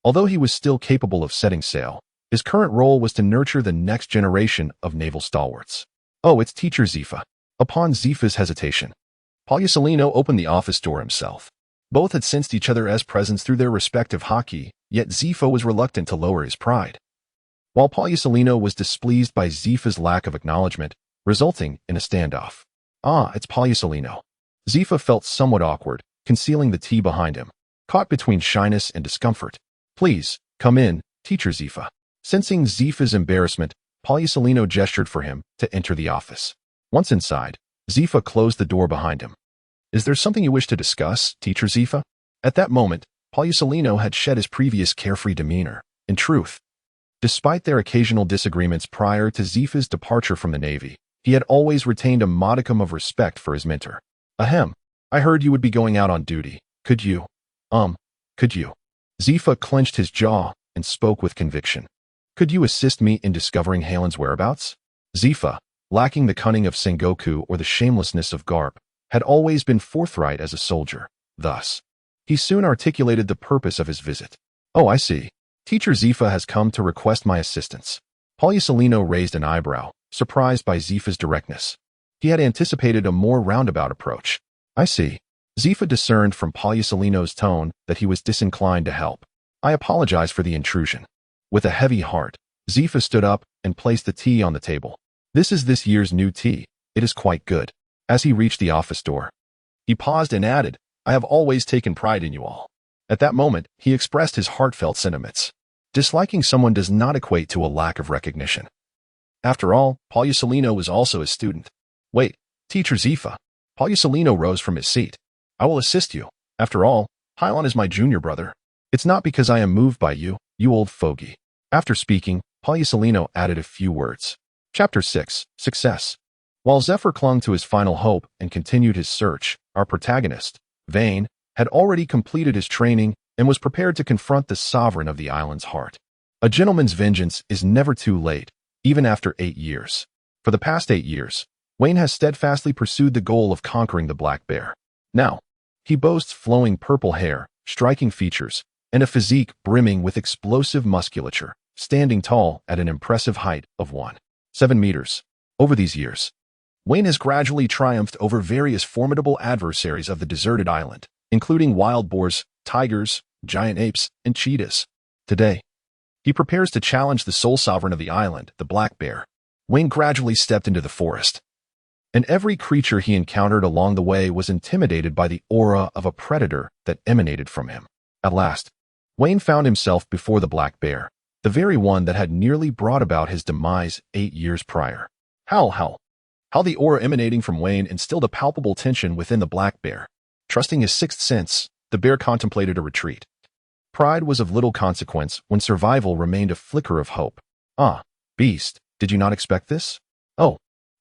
Although he was still capable of setting sail, his current role was to nurture the next generation of naval stalwarts. Oh, it's Teacher Zifa. Upon Zifa's hesitation, Paulusolino opened the office door himself. Both had sensed each other's presence through their respective hockey, yet Zifa was reluctant to lower his pride. While Paulusolino was displeased by Zifa's lack of acknowledgement, resulting in a standoff. Ah, it's Paulusolino. Zifa felt somewhat awkward, concealing the tea behind him, caught between shyness and discomfort. Please, come in, Teacher Zifa. Sensing Zifa's embarrassment, Paulusolino gestured for him to enter the office. Once inside, Zifa closed the door behind him. Is there something you wish to discuss, Teacher Zifa? At that moment, Paulusolino had shed his previous carefree demeanor. In truth, despite their occasional disagreements prior to Zifa's departure from the Navy, he had always retained a modicum of respect for his mentor. Ahem, I heard you would be going out on duty. Could you? Zifa clenched his jaw and spoke with conviction. Could you assist me in discovering Halen's whereabouts? Zifa, lacking the cunning of Sengoku or the shamelessness of Garp, had always been forthright as a soldier. Thus, he soon articulated the purpose of his visit. Oh, I see. Teacher Zifa has come to request my assistance. Paulusolino raised an eyebrow, surprised by Zifa's directness. He had anticipated a more roundabout approach. I see. Zifa discerned from Paulusolino's tone that he was disinclined to help. I apologize for the intrusion. With a heavy heart, Zifa stood up and placed the tea on the table. This is this year's new tea. It is quite good. As he reached the office door, he paused and added, I have always taken pride in you all. At that moment, he expressed his heartfelt sentiments. Disliking someone does not equate to a lack of recognition. After all, Paulusolino was also his student. Wait, Teacher Zifa. Paulusolino rose from his seat. I will assist you. After all, Hylon is my junior brother. It's not because I am moved by you, you old fogey. After speaking, Paulusolino added a few words. Chapter 6, Success. While Zephyr clung to his final hope and continued his search, our protagonist, Vane, had already completed his training and was prepared to confront the sovereign of the island's heart. A gentleman's vengeance is never too late, even after 8 years. For the past 8 years, Wayne has steadfastly pursued the goal of conquering the Black Bear. Now, he boasts flowing purple hair, striking features, and a physique brimming with explosive musculature, standing tall at an impressive height of 1.7 meters. Over these years, Wayne has gradually triumphed over various formidable adversaries of the deserted island, including wild boars, tigers, giant apes, and cheetahs. Today, he prepares to challenge the sole sovereign of the island, the Black Bear. Wayne gradually stepped into the forest, and every creature he encountered along the way was intimidated by the aura of a predator that emanated from him. At last, Wayne found himself before the Black Bear, the very one that had nearly brought about his demise 8 years prior. How the aura emanating from Wayne instilled a palpable tension within the Black Bear. Trusting his sixth sense, the bear contemplated a retreat. Pride was of little consequence when survival remained a flicker of hope. Ah, beast, did you not expect this? Oh,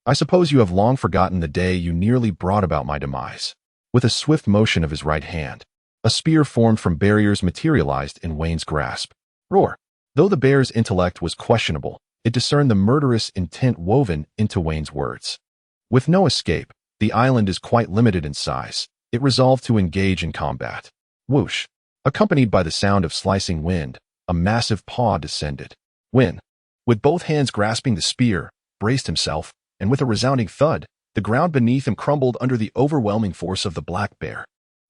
I suppose you have long forgotten the day you nearly brought about my demise. With a swift motion of his right hand, a spear formed from barriers materialized in Wayne's grasp. Roar! Though the bear's intellect was questionable, it discerned the murderous intent woven into Wayne's words. With no escape, the island is quite limited in size. It resolved to engage in combat. Whoosh! Accompanied by the sound of slicing wind, a massive paw descended. Wynn, with both hands grasping the spear, braced himself, and with a resounding thud, the ground beneath him crumbled under the overwhelming force of the Black Bear.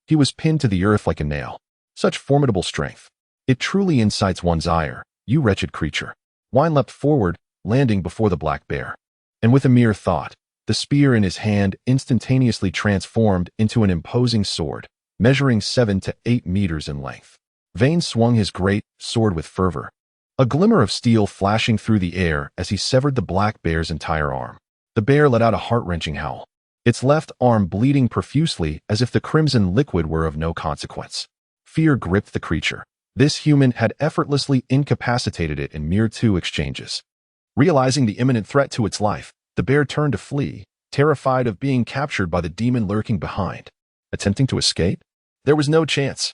He was pinned to the earth like a nail. Such formidable strength. It truly incites one's ire, you wretched creature. Wayne leapt forward, landing before the Black Bear. And with a mere thought, the spear in his hand instantaneously transformed into an imposing sword, measuring 7 to 8 meters in length. Vane swung his great sword with fervor, a glimmer of steel flashing through the air as he severed the Black Bear's entire arm. The bear let out a heart-wrenching howl, its left arm bleeding profusely as if the crimson liquid were of no consequence. Fear gripped the creature. This human had effortlessly incapacitated it in mere 2 exchanges. Realizing the imminent threat to its life, the bear turned to flee, terrified of being captured by the demon lurking behind. attempting to escape? There was no chance.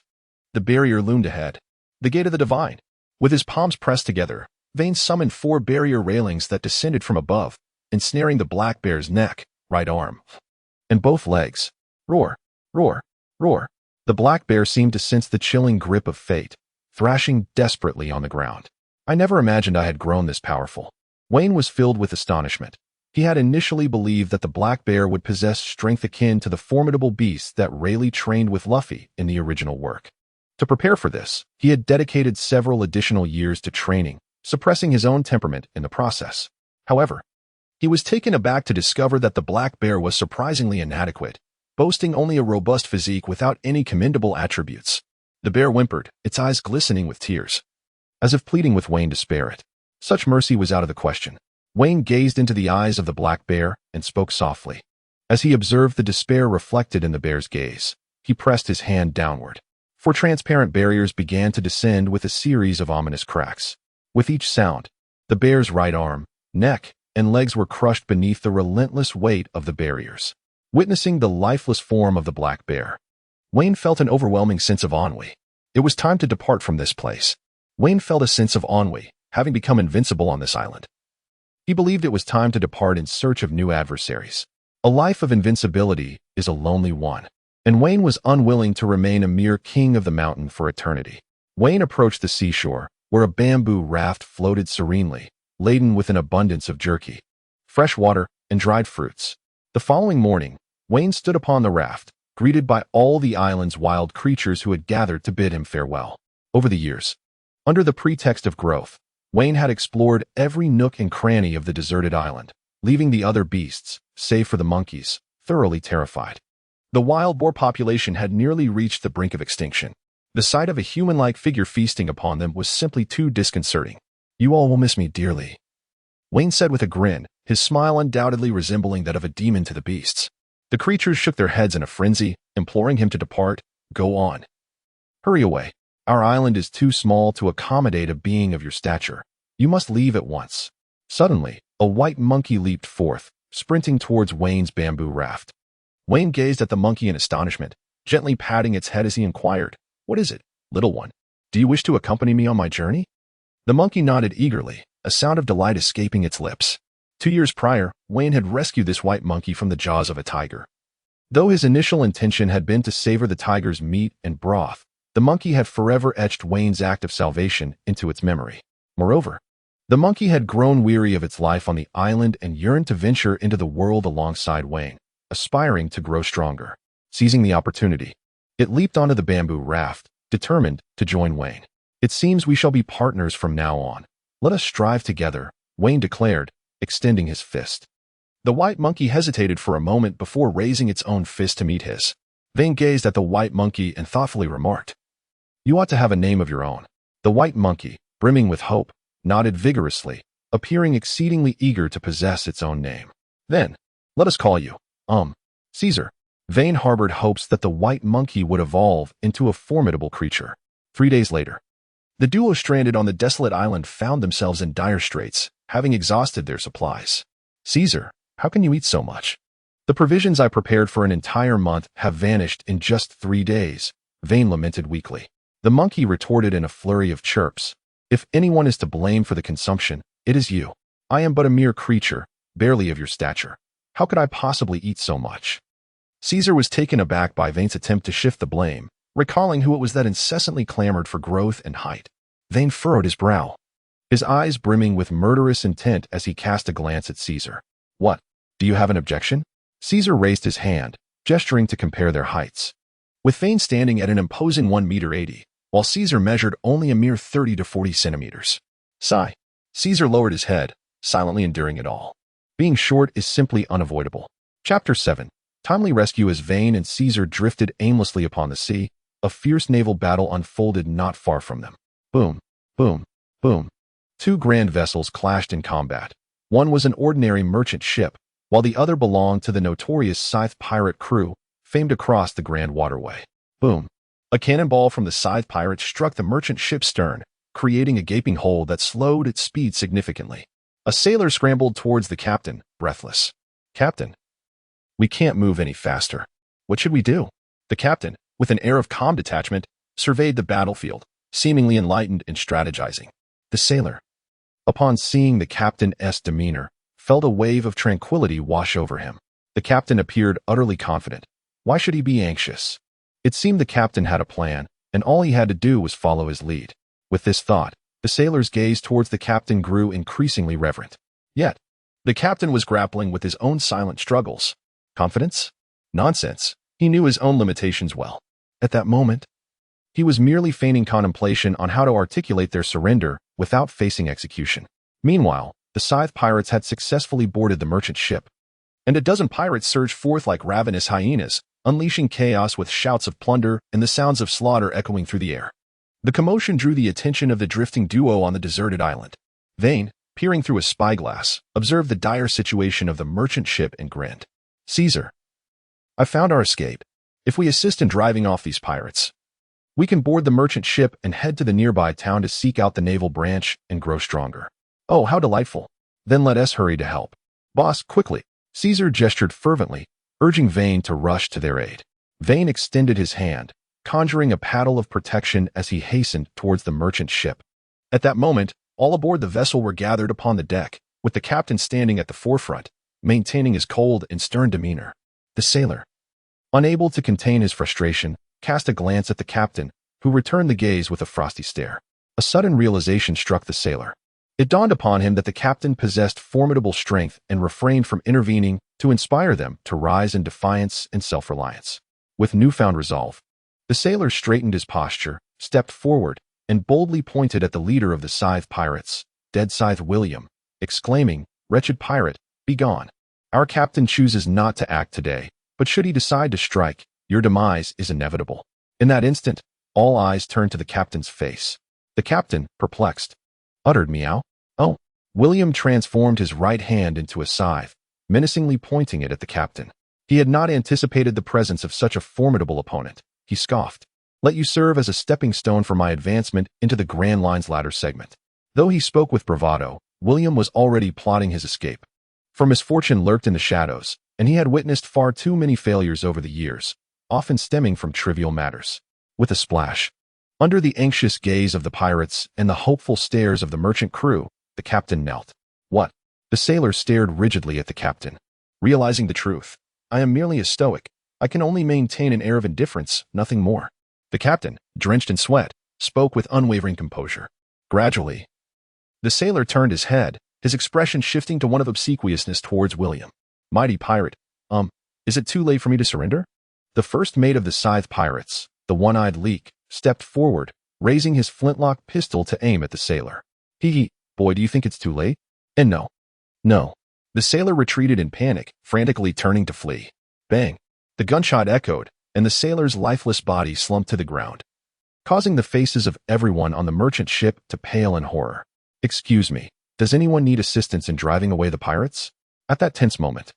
The barrier loomed ahead. The gate of the divine. With his palms pressed together, Vane summoned 4 barrier railings that descended from above, ensnaring the black bear's neck, right arm, and both legs. Roar, roar, roar. The black bear seemed to sense the chilling grip of fate, thrashing desperately on the ground. I never imagined I had grown this powerful. Wayne was filled with astonishment. He had initially believed that the black bear would possess strength akin to the formidable beasts that Rayleigh trained with Luffy in the original work. To prepare for this, he had dedicated several additional years to training, suppressing his own temperament in the process. However, he was taken aback to discover that the black bear was surprisingly inadequate, boasting only a robust physique without any commendable attributes. The bear whimpered, its eyes glistening with tears, as if pleading with Wayne to spare it. Such mercy was out of the question. Wayne gazed into the eyes of the black bear and spoke softly. As he observed the despair reflected in the bear's gaze, he pressed his hand downward. 4 transparent barriers began to descend with a series of ominous cracks. With each sound, the bear's right arm, neck, and legs were crushed beneath the relentless weight of the barriers. Witnessing the lifeless form of the black bear, Wayne felt an overwhelming sense of ennui. It was time to depart from this place. Wayne felt a sense of ennui, having become invincible on this island. He believed it was time to depart in search of new adversaries. A life of invincibility is a lonely one, and Wayne was unwilling to remain a mere king of the mountain for eternity. Wayne approached the seashore, where a bamboo raft floated serenely, laden with an abundance of jerky, fresh water, and dried fruits. The following morning, Wayne stood upon the raft, greeted by all the island's wild creatures who had gathered to bid him farewell. Over the years, under the pretext of growth, Wayne had explored every nook and cranny of the deserted island, leaving the other beasts, save for the monkeys, thoroughly terrified. The wild boar population had nearly reached the brink of extinction. The sight of a human-like figure feasting upon them was simply too disconcerting. "You all will miss me dearly," Wayne said with a grin, his smile undoubtedly resembling that of a demon to the beasts. The creatures shook their heads in a frenzy, imploring him to depart. "Go on. Hurry away. Our island is too small to accommodate a being of your stature. You must leave at once." Suddenly, a white monkey leaped forth, sprinting towards Wayne's bamboo raft. Wayne gazed at the monkey in astonishment, gently patting its head as he inquired, "What is it, little one? Do you wish to accompany me on my journey?" The monkey nodded eagerly, a sound of delight escaping its lips. 2 years prior, Wayne had rescued this white monkey from the jaws of a tiger. Though his initial intention had been to savor the tiger's meat and broth, the monkey had forever etched Wayne's act of salvation into its memory. Moreover, the monkey had grown weary of its life on the island and yearned to venture into the world alongside Wayne, aspiring to grow stronger. Seizing the opportunity, it leaped onto the bamboo raft, determined to join Wayne. "It seems we shall be partners from now on. Let us strive together," Wayne declared, extending his fist. The white monkey hesitated for a moment before raising its own fist to meet his. Vane gazed at the white monkey and thoughtfully remarked, "You ought to have a name of your own." The white monkey, brimming with hope, nodded vigorously, appearing exceedingly eager to possess its own name. "Then, let us call you, Caesar." Vane harbored hopes that the white monkey would evolve into a formidable creature. 3 days later, the duo stranded on the desolate island found themselves in dire straits, having exhausted their supplies. "Caesar, how can you eat so much? The provisions I prepared for an entire month have vanished in just 3 days, Vane lamented weakly. The monkey retorted in a flurry of chirps, "If anyone is to blame for the consumption, it is you. I am but a mere creature, barely of your stature. How could I possibly eat so much?" Caesar was taken aback by Vane's attempt to shift the blame, recalling who it was that incessantly clamored for growth and height. Vane furrowed his brow, his eyes brimming with murderous intent as he cast a glance at Caesar. "What? Do you have an objection?" Caesar raised his hand, gesturing to compare their heights. With Vane standing at an imposing 1.80 meters, while Caesar measured only a mere 30 to 40 centimeters. Sigh. Caesar lowered his head, silently enduring it all. Being short is simply unavoidable. Chapter 7. Timely rescue. As Vane and Caesar drifted aimlessly upon the sea, a fierce naval battle unfolded not far from them. Boom, boom, boom. 2 grand vessels clashed in combat. One was an ordinary merchant ship, while the other belonged to the notorious Scythe pirate crew, famed across the Grand Waterway. Boom. A cannonball from the Scythe pirates struck the merchant ship's stern, creating a gaping hole that slowed its speed significantly. A sailor scrambled towards the captain, breathless. "Captain, we can't move any faster. What should we do?" The captain, with an air of calm detachment, surveyed the battlefield, seemingly enlightened and strategizing. The sailor, upon seeing the captain's demeanor, felt a wave of tranquility wash over him. The captain appeared utterly confident. Why should he be anxious? It seemed the captain had a plan, and all he had to do was follow his lead. With this thought, the sailor's gaze towards the captain grew increasingly reverent. Yet, the captain was grappling with his own silent struggles. Confidence? Nonsense. He knew his own limitations well. At that moment, he was merely feigning contemplation on how to articulate their surrender without facing execution. Meanwhile, the Scythe pirates had successfully boarded the merchant ship, and a dozen pirates surged forth like ravenous hyenas, unleashing chaos with shouts of plunder and the sounds of slaughter echoing through the air. The commotion drew the attention of the drifting duo on the deserted island. Vane, peering through a spyglass, observed the dire situation of the merchant ship and grinned. Caesar, I found our escape. If we assist in driving off these pirates, we can board the merchant ship and head to the nearby town to seek out the naval branch and grow stronger. Oh, how delightful. Then let us hurry to help. Boss, quickly. Caesar gestured fervently, urging Vane to rush to their aid. Vane extended his hand, conjuring a paddle of protection as he hastened towards the merchant ship. At that moment, all aboard the vessel were gathered upon the deck, with the captain standing at the forefront, maintaining his cold and stern demeanor. The sailor, unable to contain his frustration, cast a glance at the captain, who returned the gaze with a frosty stare. A sudden realization struck the sailor. It dawned upon him that the captain possessed formidable strength and refrained from intervening to inspire them to rise in defiance and self-reliance. With newfound resolve, the sailor straightened his posture, stepped forward, and boldly pointed at the leader of the Scythe pirates, Dead Scythe William, exclaiming, "Wretched pirate, be gone. Our captain chooses not to act today, but should he decide to strike, your demise is inevitable." In that instant, all eyes turned to the captain's face. The captain, perplexed, uttered meow. Oh. William transformed his right hand into a scythe, menacingly pointing it at the captain. He had not anticipated the presence of such a formidable opponent. He scoffed. Let you serve as a stepping stone for my advancement into the Grand Line's latter segment. Though he spoke with bravado, William was already plotting his escape. For misfortune lurked in the shadows, and he had witnessed far too many failures over the years, often stemming from trivial matters. With a splash, under the anxious gaze of the pirates and the hopeful stares of the merchant crew, the captain knelt. What? The sailor stared rigidly at the captain. Realizing the truth, I am merely a stoic. I can only maintain an air of indifference, nothing more. The captain, drenched in sweat, spoke with unwavering composure. Gradually, the sailor turned his head, his expression shifting to one of obsequiousness towards William. Mighty pirate, is it too late for me to surrender? The first mate of the Scythe pirates, the one-eyed Leek, stepped forward, raising his flintlock pistol to aim at the sailor. Boy, do you think it's too late? And no. The sailor retreated in panic, frantically turning to flee. Bang! The gunshot echoed, and the sailor's lifeless body slumped to the ground, causing the faces of everyone on the merchant ship to pale in horror. Excuse me, does anyone need assistance in driving away the pirates? At that tense moment,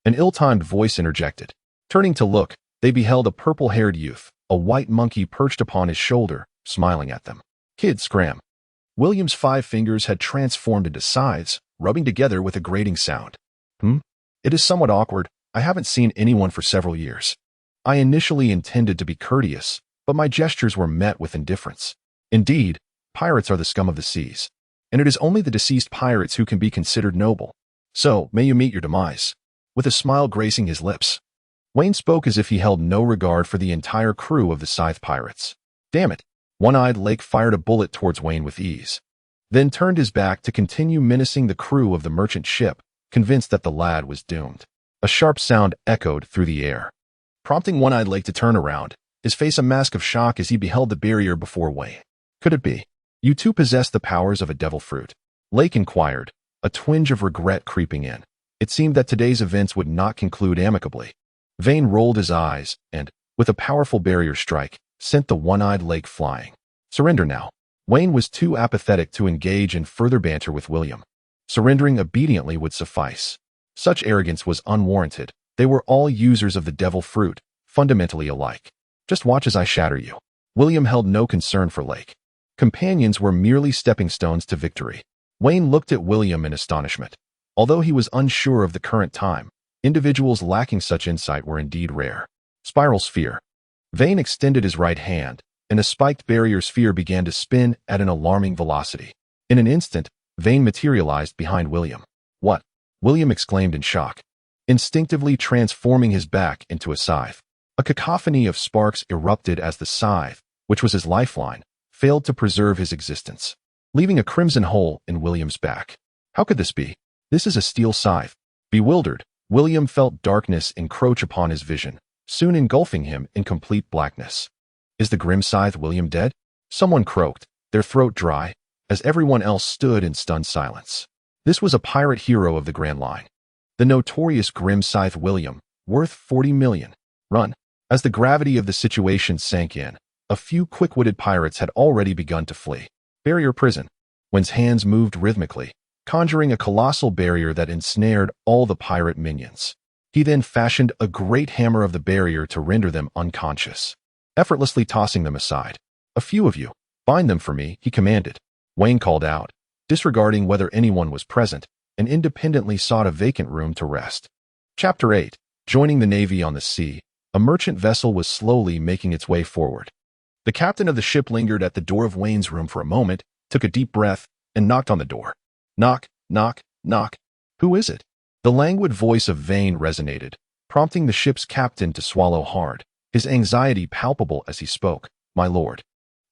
an ill-timed voice interjected. Turning to look, they beheld a purple-haired youth, a white monkey perched upon his shoulder, smiling at them. Kid, scram. William's 5 fingers had transformed into scythes, rubbing together with a grating sound. It is somewhat awkward. I haven't seen anyone for several years. I initially intended to be courteous, but my gestures were met with indifference. Indeed, pirates are the scum of the seas, and it is only the deceased pirates who can be considered noble. So, may you meet your demise. With a smile gracing his lips, Wayne spoke as if he held no regard for the entire crew of the Scythe pirates. Damn it! One-eyed Lake fired a bullet towards Wayne with ease, then turned his back to continue menacing the crew of the merchant ship, convinced that the lad was doomed. A sharp sound echoed through the air, prompting One-eyed Lake to turn around, his face a mask of shock as he beheld the barrier before Wayne. Could it be? You two possess the powers of a devil fruit? Lake inquired, a twinge of regret creeping in. It seemed that today's events would not conclude amicably. Vane rolled his eyes and, with a powerful barrier strike, sent the One-eyed Lake flying. Surrender now. Wayne was too apathetic to engage in further banter with William. Surrendering obediently would suffice. Such arrogance was unwarranted. They were all users of the devil fruit, fundamentally alike. Just watch as I shatter you. William held no concern for Lake. Companions were merely stepping stones to victory. Wayne looked at William in astonishment. Although he was unsure of the current time, individuals lacking such insight were indeed rare. Spiral sphere. Vane extended his right hand, and a spiked barrier sphere began to spin at an alarming velocity. In an instant, Vane materialized behind William. "What?" William exclaimed in shock, instinctively transforming his back into a scythe. A cacophony of sparks erupted as the scythe, which was his lifeline, failed to preserve his existence, leaving a crimson hole in William's back. How could this be? This is a steel scythe. Bewildered, William felt darkness encroach upon his vision, soon engulfing him in complete blackness. Is the grim scythe William dead? Someone croaked, their throat dry, as everyone else stood in stunned silence. This was a pirate hero of the Grand Line. The notorious grim scythe William, worth 40 million. Run. As the gravity of the situation sank in, a few quick-witted pirates had already begun to flee. Barrier prison. Wen's hands moved rhythmically, conjuring a colossal barrier that ensnared all the pirate minions. He then fashioned a great hammer of the barrier to render them unconscious, effortlessly tossing them aside. "A few of you, bind them for me," he commanded. Wayne called out, disregarding whether anyone was present, and independently sought a vacant room to rest. Chapter 8. Joining the Navy on the sea, a merchant vessel was slowly making its way forward. The captain of the ship lingered at the door of Wayne's room for a moment, took a deep breath, and knocked on the door. Knock, knock, knock. "Who is it?" The languid voice of Vane resonated, prompting the ship's captain to swallow hard, his anxiety palpable as he spoke. "My lord,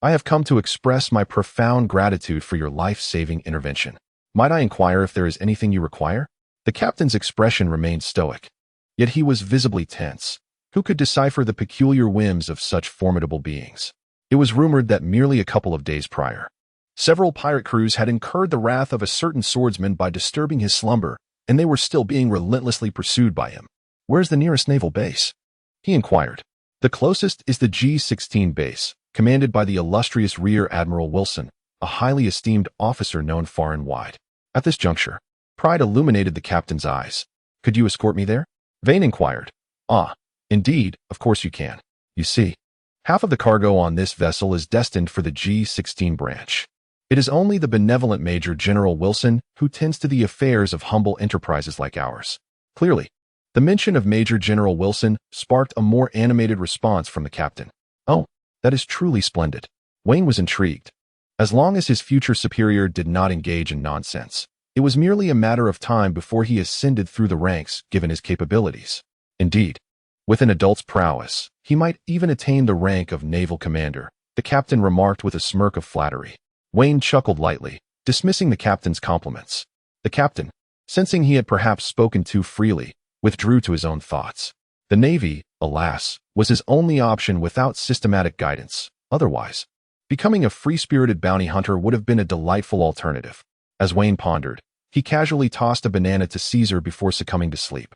I have come to express my profound gratitude for your life-saving intervention. Might I inquire if there is anything you require?" The captain's expression remained stoic, yet he was visibly tense. Who could decipher the peculiar whims of such formidable beings? It was rumored that merely a couple of days prior, several pirate crews had incurred the wrath of a certain swordsman by disturbing his slumber, and they were still being relentlessly pursued by him. "Where's the nearest naval base?" he inquired. "The closest is the G-16 base, commanded by the illustrious Rear Admiral Wilson, a highly esteemed officer known far and wide." At this juncture, pride illuminated the captain's eyes. "Could you escort me there?" Vane inquired. "Ah, indeed, of course you can. You see, half of the cargo on this vessel is destined for the G-16 branch. It is only the benevolent Major General Wilson who tends to the affairs of humble enterprises like ours." Clearly, the mention of Major General Wilson sparked a more animated response from the captain. "Oh, that is truly splendid." Wayne was intrigued. As long as his future superior did not engage in nonsense, it was merely a matter of time before he ascended through the ranks given his capabilities. Indeed, with an adult's prowess, he might even attain the rank of naval commander, the captain remarked with a smirk of flattery. Wayne chuckled lightly, dismissing the captain's compliments. The captain, sensing he had perhaps spoken too freely, withdrew to his own thoughts. The Navy, alas, was his only option without systematic guidance. Otherwise, becoming a free-spirited bounty hunter would have been a delightful alternative. As Wayne pondered, he casually tossed a banana to Caesar before succumbing to sleep.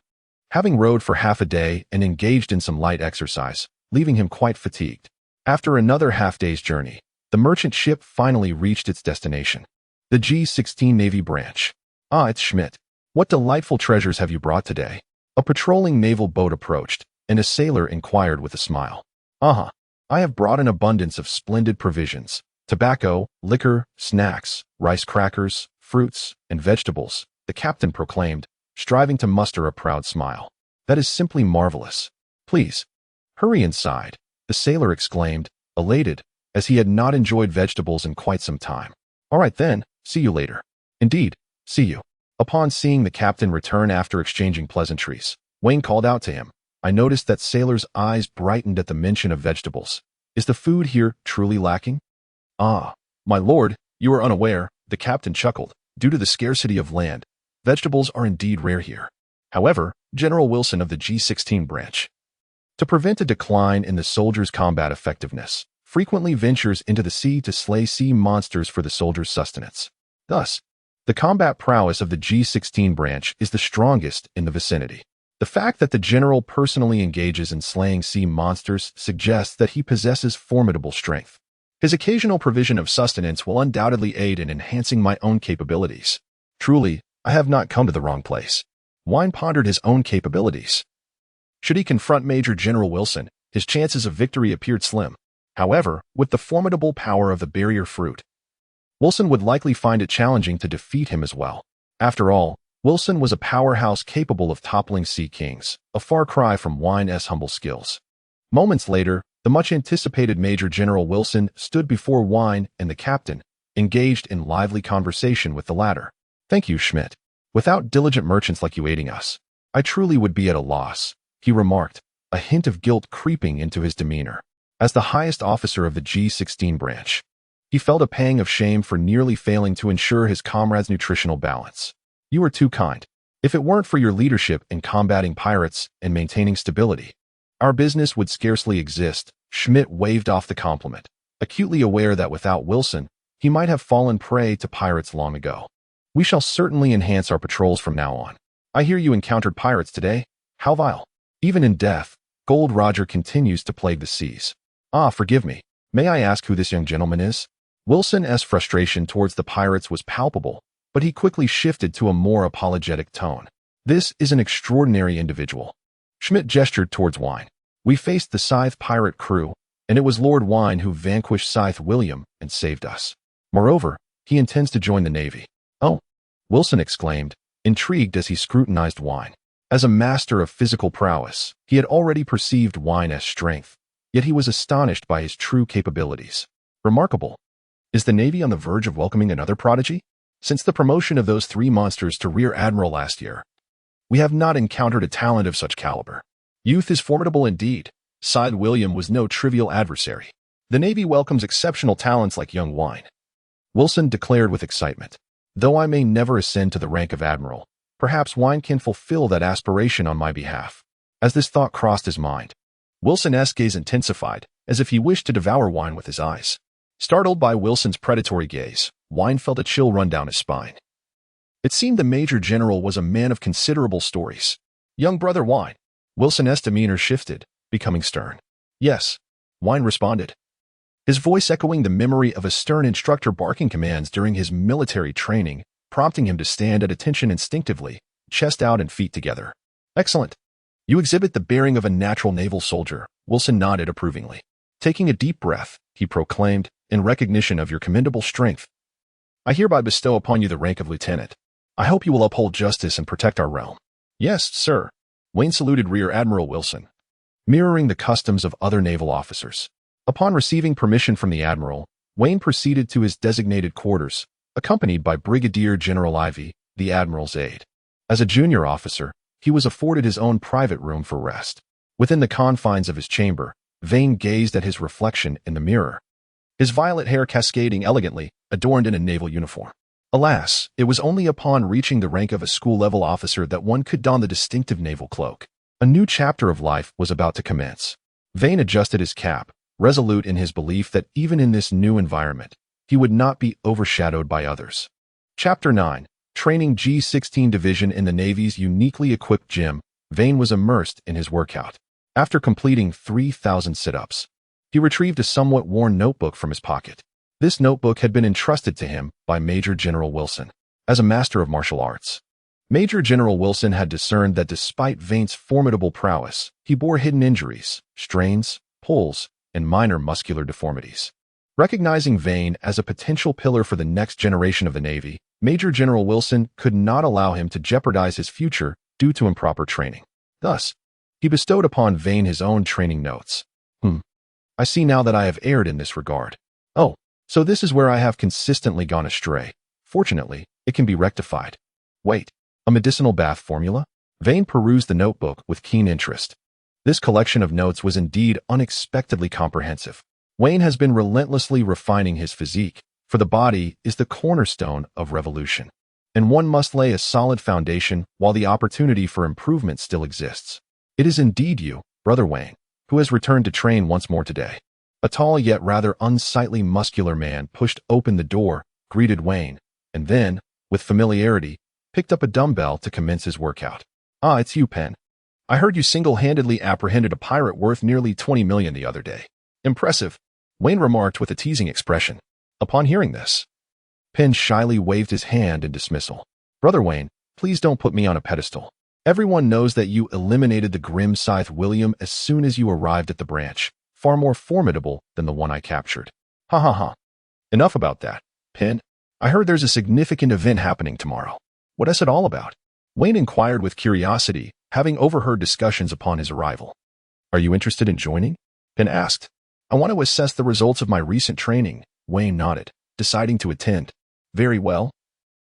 Having rowed for half a day and engaged in some light exercise, leaving him quite fatigued. After another half-day's journey, the merchant ship finally reached its destination, the G-16 Navy branch. "Ah, it's Schmidt. What delightful treasures have you brought today?" A patrolling naval boat approached, and a sailor inquired with a smile. "Uh-huh. I have brought an abundance of splendid provisions, tobacco, liquor, snacks, rice crackers, fruits, and vegetables," the captain proclaimed, striving to muster a proud smile. "That is simply marvelous. Please, hurry inside," the sailor exclaimed, elated, as he had not enjoyed vegetables in quite some time. "All right then, see you later." "Indeed, see you." Upon seeing the captain return after exchanging pleasantries, Wayne called out to him. I noticed that sailor's eyes brightened at the mention of vegetables. "Is the food here truly lacking?" "Ah, my lord, you are unaware," the captain chuckled. "Due to the scarcity of land, vegetables are indeed rare here. However, General Wilson of the G-16 branch, to prevent a decline in the soldiers' combat effectiveness, frequently ventures into the sea to slay sea monsters for the soldiers' sustenance. Thus, the combat prowess of the G-16 branch is the strongest in the vicinity. The fact that the general personally engages in slaying sea monsters suggests that he possesses formidable strength. His occasional provision of sustenance will undoubtedly aid in enhancing my own capabilities. Truly, I have not come to the wrong place." Wayne pondered his own capabilities. Should he confront Major General Wilson, his chances of victory appeared slim. However, with the formidable power of the barrier fruit, Wilson would likely find it challenging to defeat him as well. After all, Wilson was a powerhouse capable of toppling sea kings, a far cry from Wayne's humble skills. Moments later, The much-anticipated Major General Wilson stood before Wine and the captain, engaged in lively conversation with the latter. "Thank you, Schmidt. Without diligent merchants like you aiding us, I truly would be at a loss," he remarked, a hint of guilt creeping into his demeanor. As the highest officer of the G16 branch, he felt a pang of shame for nearly failing to ensure his comrades' nutritional balance. "You are too kind. If it weren't for your leadership in combating pirates and maintaining stability, our business would scarcely exist." Schmidt waved off the compliment, acutely aware that without Wilson, he might have fallen prey to pirates long ago. "We shall certainly enhance our patrols from now on. I hear you encountered pirates today. How vile. Even in death, Gold Roger continues to plague the seas." "Ah, forgive me. May I ask who this young gentleman is?" Wilson's frustration towards the pirates was palpable, but he quickly shifted to a more apologetic tone. "This is an extraordinary individual." Schmidt gestured towards Wine. "We faced the Scythe pirate crew, and it was Lord Wine who vanquished Scythe William and saved us. Moreover, he intends to join the Navy." "Oh," Wilson exclaimed, intrigued as he scrutinized Wine. As a master of physical prowess, he had already perceived Wine as strength, yet he was astonished by his true capabilities. "Remarkable. Is the Navy on the verge of welcoming another prodigy? Since the promotion of those three monsters to Rear Admiral last year, we have not encountered a talent of such caliber. Youth is formidable indeed. Scythe William was no trivial adversary. The Navy welcomes exceptional talents like young Wine," Wilson declared with excitement. "Though I may never ascend to the rank of Admiral, perhaps Wine can fulfill that aspiration on my behalf." As this thought crossed his mind, Wilson's gaze intensified, as if he wished to devour Wine with his eyes. Startled by Wilson's predatory gaze, Wine felt a chill run down his spine. It seemed the Major General was a man of considerable stories. "Young brother Wine." Wilson's demeanor shifted, becoming stern. "Yes," Wine responded, his voice echoing the memory of a stern instructor barking commands during his military training, prompting him to stand at attention instinctively, chest out and feet together. "Excellent. You exhibit the bearing of a natural naval soldier." Wilson nodded approvingly. Taking a deep breath, he proclaimed, "In recognition of your commendable strength, I hereby bestow upon you the rank of lieutenant. I hope you will uphold justice and protect our realm." "Yes, sir." Wayne saluted Rear Admiral Wilson, mirroring the customs of other naval officers. Upon receiving permission from the Admiral, Wayne proceeded to his designated quarters, accompanied by Brigadier General Ivy, the Admiral's aide. As a junior officer, he was afforded his own private room for rest. Within the confines of his chamber, Vane gazed at his reflection in the mirror, his violet hair cascading elegantly, adorned in a naval uniform. Alas, it was only upon reaching the rank of a school-level officer that one could don the distinctive naval cloak. A new chapter of life was about to commence. Vane adjusted his cap, resolute in his belief that even in this new environment, he would not be overshadowed by others. Chapter 9. Training G16 Division in the Navy's uniquely equipped gym. Vane was immersed in his workout. After completing 3,000 sit-ups, he retrieved a somewhat worn notebook from his pocket. This notebook had been entrusted to him by Major General Wilson. As a master of martial arts, Major General Wilson had discerned that despite Vane's formidable prowess, he bore hidden injuries, strains, pulls, and minor muscular deformities. Recognizing Vane as a potential pillar for the next generation of the Navy, Major General Wilson could not allow him to jeopardize his future due to improper training. Thus, he bestowed upon Vane his own training notes. I see now that I have erred in this regard. Oh, so this is where I have consistently gone astray. Fortunately, it can be rectified. Wait, a medicinal bath formula?" Vane perused the notebook with keen interest. This collection of notes was indeed unexpectedly comprehensive. Wayne has been relentlessly refining his physique, for the body is the cornerstone of revolution, and one must lay a solid foundation while the opportunity for improvement still exists. It is indeed you, Brother Wayne, who has returned to train once more today. A tall yet rather unsightly muscular man pushed open the door, greeted Wayne, and then, with familiarity, picked up a dumbbell to commence his workout. "Ah, it's you, Penn. I heard you single-handedly apprehended a pirate worth nearly 20 million the other day." "Impressive," Wayne remarked with a teasing expression. Upon hearing this, Penn shyly waved his hand in dismissal. "Brother Wayne, please don't put me on a pedestal. Everyone knows that you eliminated the grim Scythe William as soon as you arrived at the branch, far more formidable than the one I captured." "Ha ha ha. Enough about that, Penn. I heard there's a significant event happening tomorrow. What is it all about?" Wayne inquired with curiosity, having overheard discussions upon his arrival. "Are you interested in joining?" Penn asked, I want to assess the results of my recent training. Wayne nodded, deciding to attend. Very well.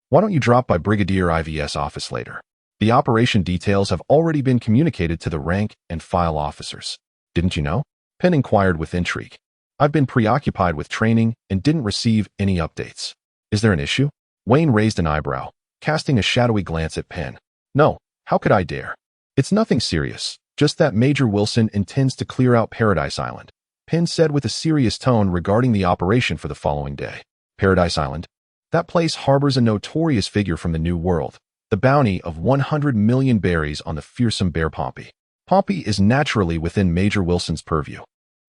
Why don't you drop by Brigadier IV's office later? The operation details have already been communicated to the rank and file officers. Didn't you know? Penn inquired with intrigue. I've been preoccupied with training and didn't receive any updates. Is there an issue? Wayne raised an eyebrow, casting a shadowy glance at Penn. No, how could I dare? It's nothing serious, just that Major Wilson intends to clear out Paradise Island, Penn said with a serious tone regarding the operation for the following day. Paradise Island? That place harbors a notorious figure from the New World, the bounty of 100 million berries on the fearsome bear Pompey. Pompey is naturally within Major Wilson's purview.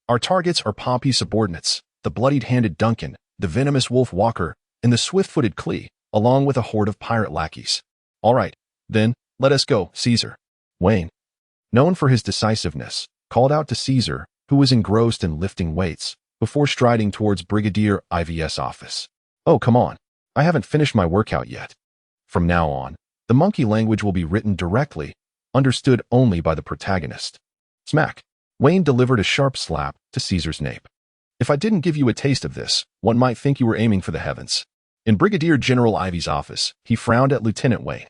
Our targets are Pompey's subordinates, the bloodied-handed Duncan, the venomous Wolf Walker, and the swift-footed Clee, along with a horde of pirate lackeys. All right, then, let us go, Caesar. Wayne, known for his decisiveness, called out to Caesar, who was engrossed in lifting weights, before striding towards Brigadier IV's office. Oh, come on. I haven't finished my workout yet. From now on, the monkey language will be written directly, understood only by the protagonist. Smack. Wayne delivered a sharp slap to Caesar's nape. If I didn't give you a taste of this, one might think you were aiming for the heavens. In Brigadier General Ivy's office, he frowned at Lieutenant Wayne.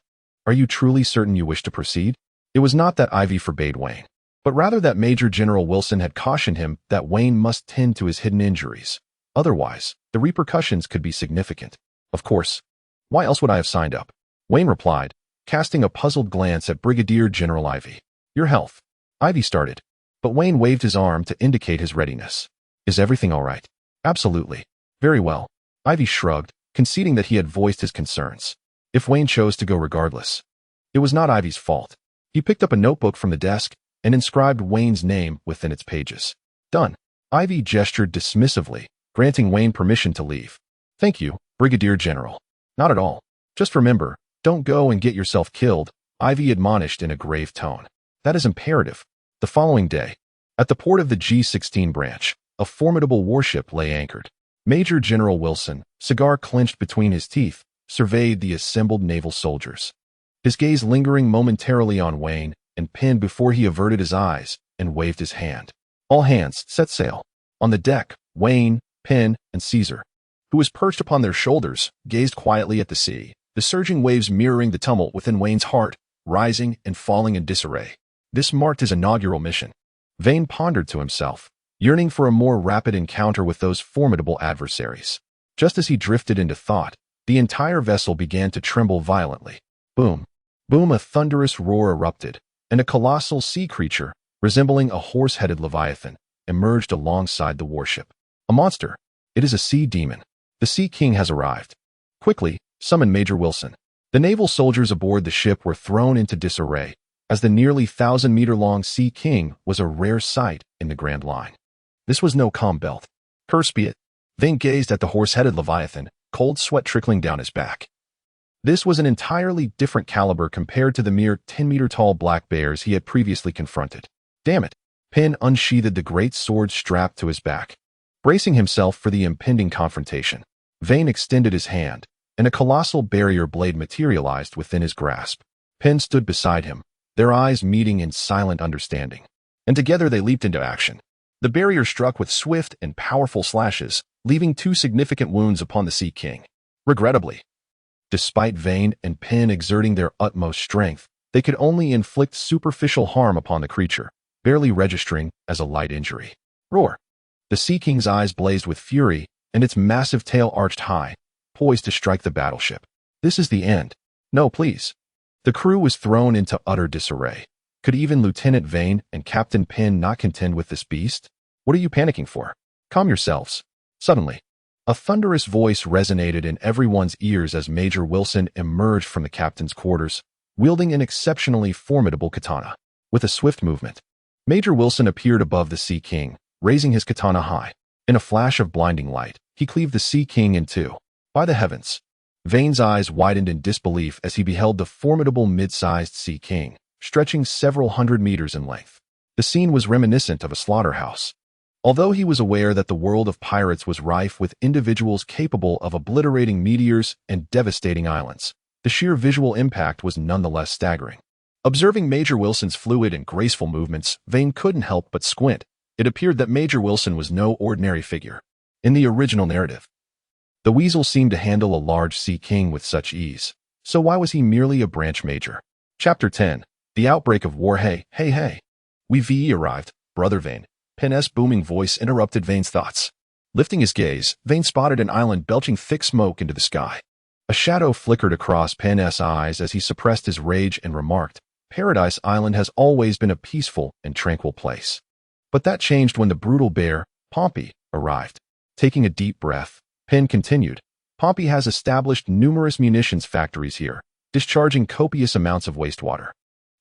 Are you truly certain you wish to proceed? It was not that Ivy forbade Wayne, but rather that Major General Wilson had cautioned him that Wayne must tend to his hidden injuries. Otherwise, the repercussions could be significant. Of course. Why else would I have signed up? Wayne replied, casting a puzzled glance at Brigadier General Ivy. Your health. Ivy started, but Wayne waved his arm to indicate his readiness. Is everything all right? Absolutely. Very well. Ivy shrugged, conceding that he had voiced his concerns. If Wayne chose to go regardless. It was not Ivy's fault. He picked up a notebook from the desk and inscribed Wayne's name within its pages. Done. Ivy gestured dismissively, granting Wayne permission to leave. Thank you, Brigadier General. Not at all. Just remember, don't go and get yourself killed, Ivy admonished in a grave tone. That is imperative. The following day, at the port of the G-16 branch, a formidable warship lay anchored. Major General Wilson, cigar clenched between his teeth, surveyed the assembled naval soldiers. His gaze lingering momentarily on Wayne and Penn before he averted his eyes and waved his hand. All hands, set sail. On the deck, Wayne, Penn, and Caesar, who was perched upon their shoulders, gazed quietly at the sea, the surging waves mirroring the tumult within Wayne's heart, rising and falling in disarray. This marked his inaugural mission. Vane pondered to himself, yearning for a more rapid encounter with those formidable adversaries. Just as he drifted into thought, the entire vessel began to tremble violently. Boom. Boom, a thunderous roar erupted, and a colossal sea creature, resembling a horse-headed leviathan, emerged alongside the warship. A monster. It is a sea demon. The Sea King has arrived. Quickly, summon Major Wilson. The naval soldiers aboard the ship were thrown into disarray, as the nearly 1,000-meter-long Sea King was a rare sight in the Grand Line. This was no calm belt. Curse be it. Vane gazed at the horse-headed leviathan, cold sweat trickling down his back. This was an entirely different caliber compared to the mere 10-meter-tall black bears he had previously confronted. Damn it. Penn unsheathed the great sword strapped to his back. Bracing himself for the impending confrontation, Vane extended his hand, and a colossal barrier blade materialized within his grasp. Penn stood beside him, their eyes meeting in silent understanding. And together they leaped into action. The barrier struck with swift and powerful slashes, leaving 2 significant wounds upon the Sea King. Regrettably, despite Vane and Penn exerting their utmost strength, they could only inflict superficial harm upon the creature, barely registering as a light injury. Roar! The Sea King's eyes blazed with fury, and its massive tail arched high, poised to strike the battleship. This is the end. No, please. The crew was thrown into utter disarray. Could even Lieutenant Vane and Captain Penn not contend with this beast? What are you panicking for? Calm yourselves. Suddenly, a thunderous voice resonated in everyone's ears as Major Wilson emerged from the captain's quarters, wielding an exceptionally formidable katana. With a swift movement, Major Wilson appeared above the Sea King, raising his katana high. In a flash of blinding light, he cleaved the Sea King in two. By the heavens! Vane's eyes widened in disbelief as he beheld the formidable mid-sized Sea King, stretching several hundred meters in length. The scene was reminiscent of a slaughterhouse. Although he was aware that the world of pirates was rife with individuals capable of obliterating meteors and devastating islands, the sheer visual impact was nonetheless staggering. Observing Major Wilson's fluid and graceful movements, Vane couldn't help but squint, It appeared that Major Wilson was no ordinary figure. In the original narrative, the weasel seemed to handle a large sea king with such ease. So why was he merely a branch major? Chapter 10. The Outbreak of War. Hey, hey, hey. We arrived, Brother Vane. Pen's booming voice interrupted Vane's thoughts. Lifting his gaze, Vane spotted an island belching thick smoke into the sky. A shadow flickered across Pen's eyes as he suppressed his rage and remarked, Paradise Island has always been a peaceful and tranquil place. But that changed when the brutal bear, Pompey, arrived. Taking a deep breath, Pen continued, Pompey has established numerous munitions factories here, discharging copious amounts of wastewater,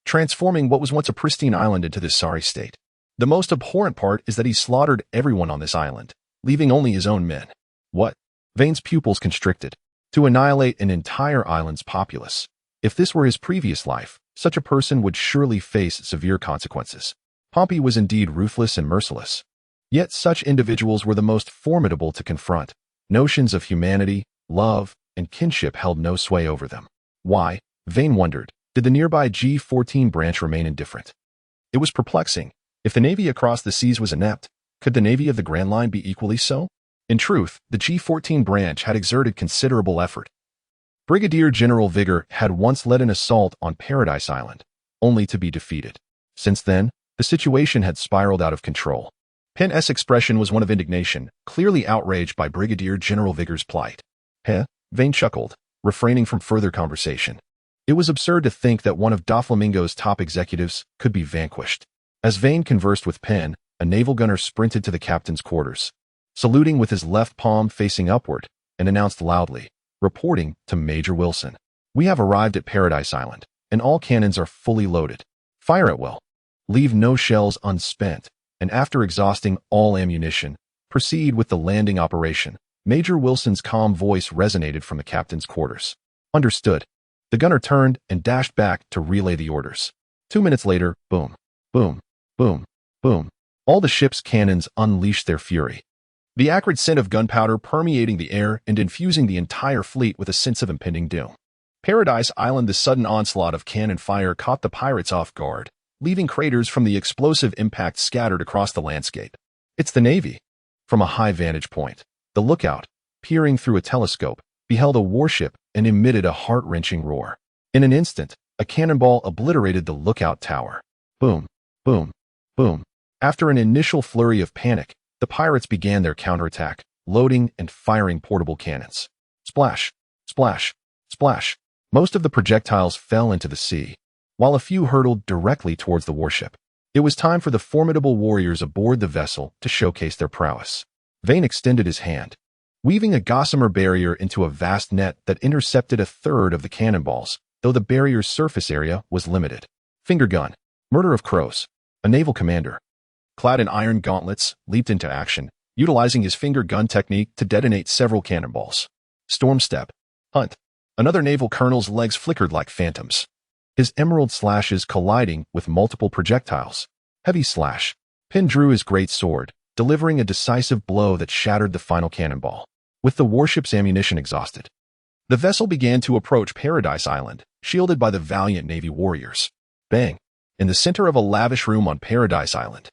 transforming what was once a pristine island into this sorry state. The most abhorrent part is that he slaughtered everyone on this island, leaving only his own men. What? Vane's pupils constricted. To annihilate an entire island's populace. If this were his previous life, such a person would surely face severe consequences. Pompey was indeed ruthless and merciless. Yet such individuals were the most formidable to confront. Notions of humanity, love, and kinship held no sway over them. Why, Vane wondered, did the nearby G14 branch remain indifferent? It was perplexing. If the navy across the seas was inept, could the navy of the Grand Line be equally so? In truth, the G14 branch had exerted considerable effort. Brigadier General Vigor had once led an assault on Paradise Island, only to be defeated. Since then, the situation had spiraled out of control. Pen's expression was one of indignation, clearly outraged by Brigadier General Vigor's plight. Vane chuckled, refraining from further conversation. It was absurd to think that one of Doflamingo's top executives could be vanquished. As Vane conversed with Pen, a naval gunner sprinted to the captain's quarters, saluting with his left palm facing upward, and announced loudly, reporting to Major Wilson. We have arrived at Paradise Island, and all cannons are fully loaded. Fire at will. Leave no shells unspent, and after exhausting all ammunition, proceed with the landing operation. Major Wilson's calm voice resonated from the captain's quarters. Understood. The gunner turned and dashed back to relay the orders. 2 minutes later, boom, boom, boom, boom. All the ship's cannons unleashed their fury. The acrid scent of gunpowder permeating the air and infusing the entire fleet with a sense of impending doom. Paradise Island. The sudden onslaught of cannon fire caught the pirates off guard, leaving craters from the explosive impact scattered across the landscape. It's the Navy. From a high vantage point, the lookout, peering through a telescope, beheld a warship and emitted a heart-wrenching roar. In an instant, a cannonball obliterated the lookout tower. Boom, boom, boom. After an initial flurry of panic, the pirates began their counterattack, loading and firing portable cannons. Splash, splash, splash. Most of the projectiles fell into the sea, while a few hurtled directly towards the warship. It was time for the formidable warriors aboard the vessel to showcase their prowess. Vane extended his hand, weaving a gossamer barrier into a vast net that intercepted a third of the cannonballs, though the barrier's surface area was limited. Finger gun. Murder of crows. A naval commander, clad in iron gauntlets, leaped into action, utilizing his finger gun technique to detonate several cannonballs. Storm step. Hunt. Another naval colonel's legs flickered like phantoms, his emerald slashes colliding with multiple projectiles. Heavy slash. Pen drew his great sword, delivering a decisive blow that shattered the final cannonball. With the warship's ammunition exhausted, the vessel began to approach Paradise Island, shielded by the valiant Navy warriors. Bang! In the center of a lavish room on Paradise Island,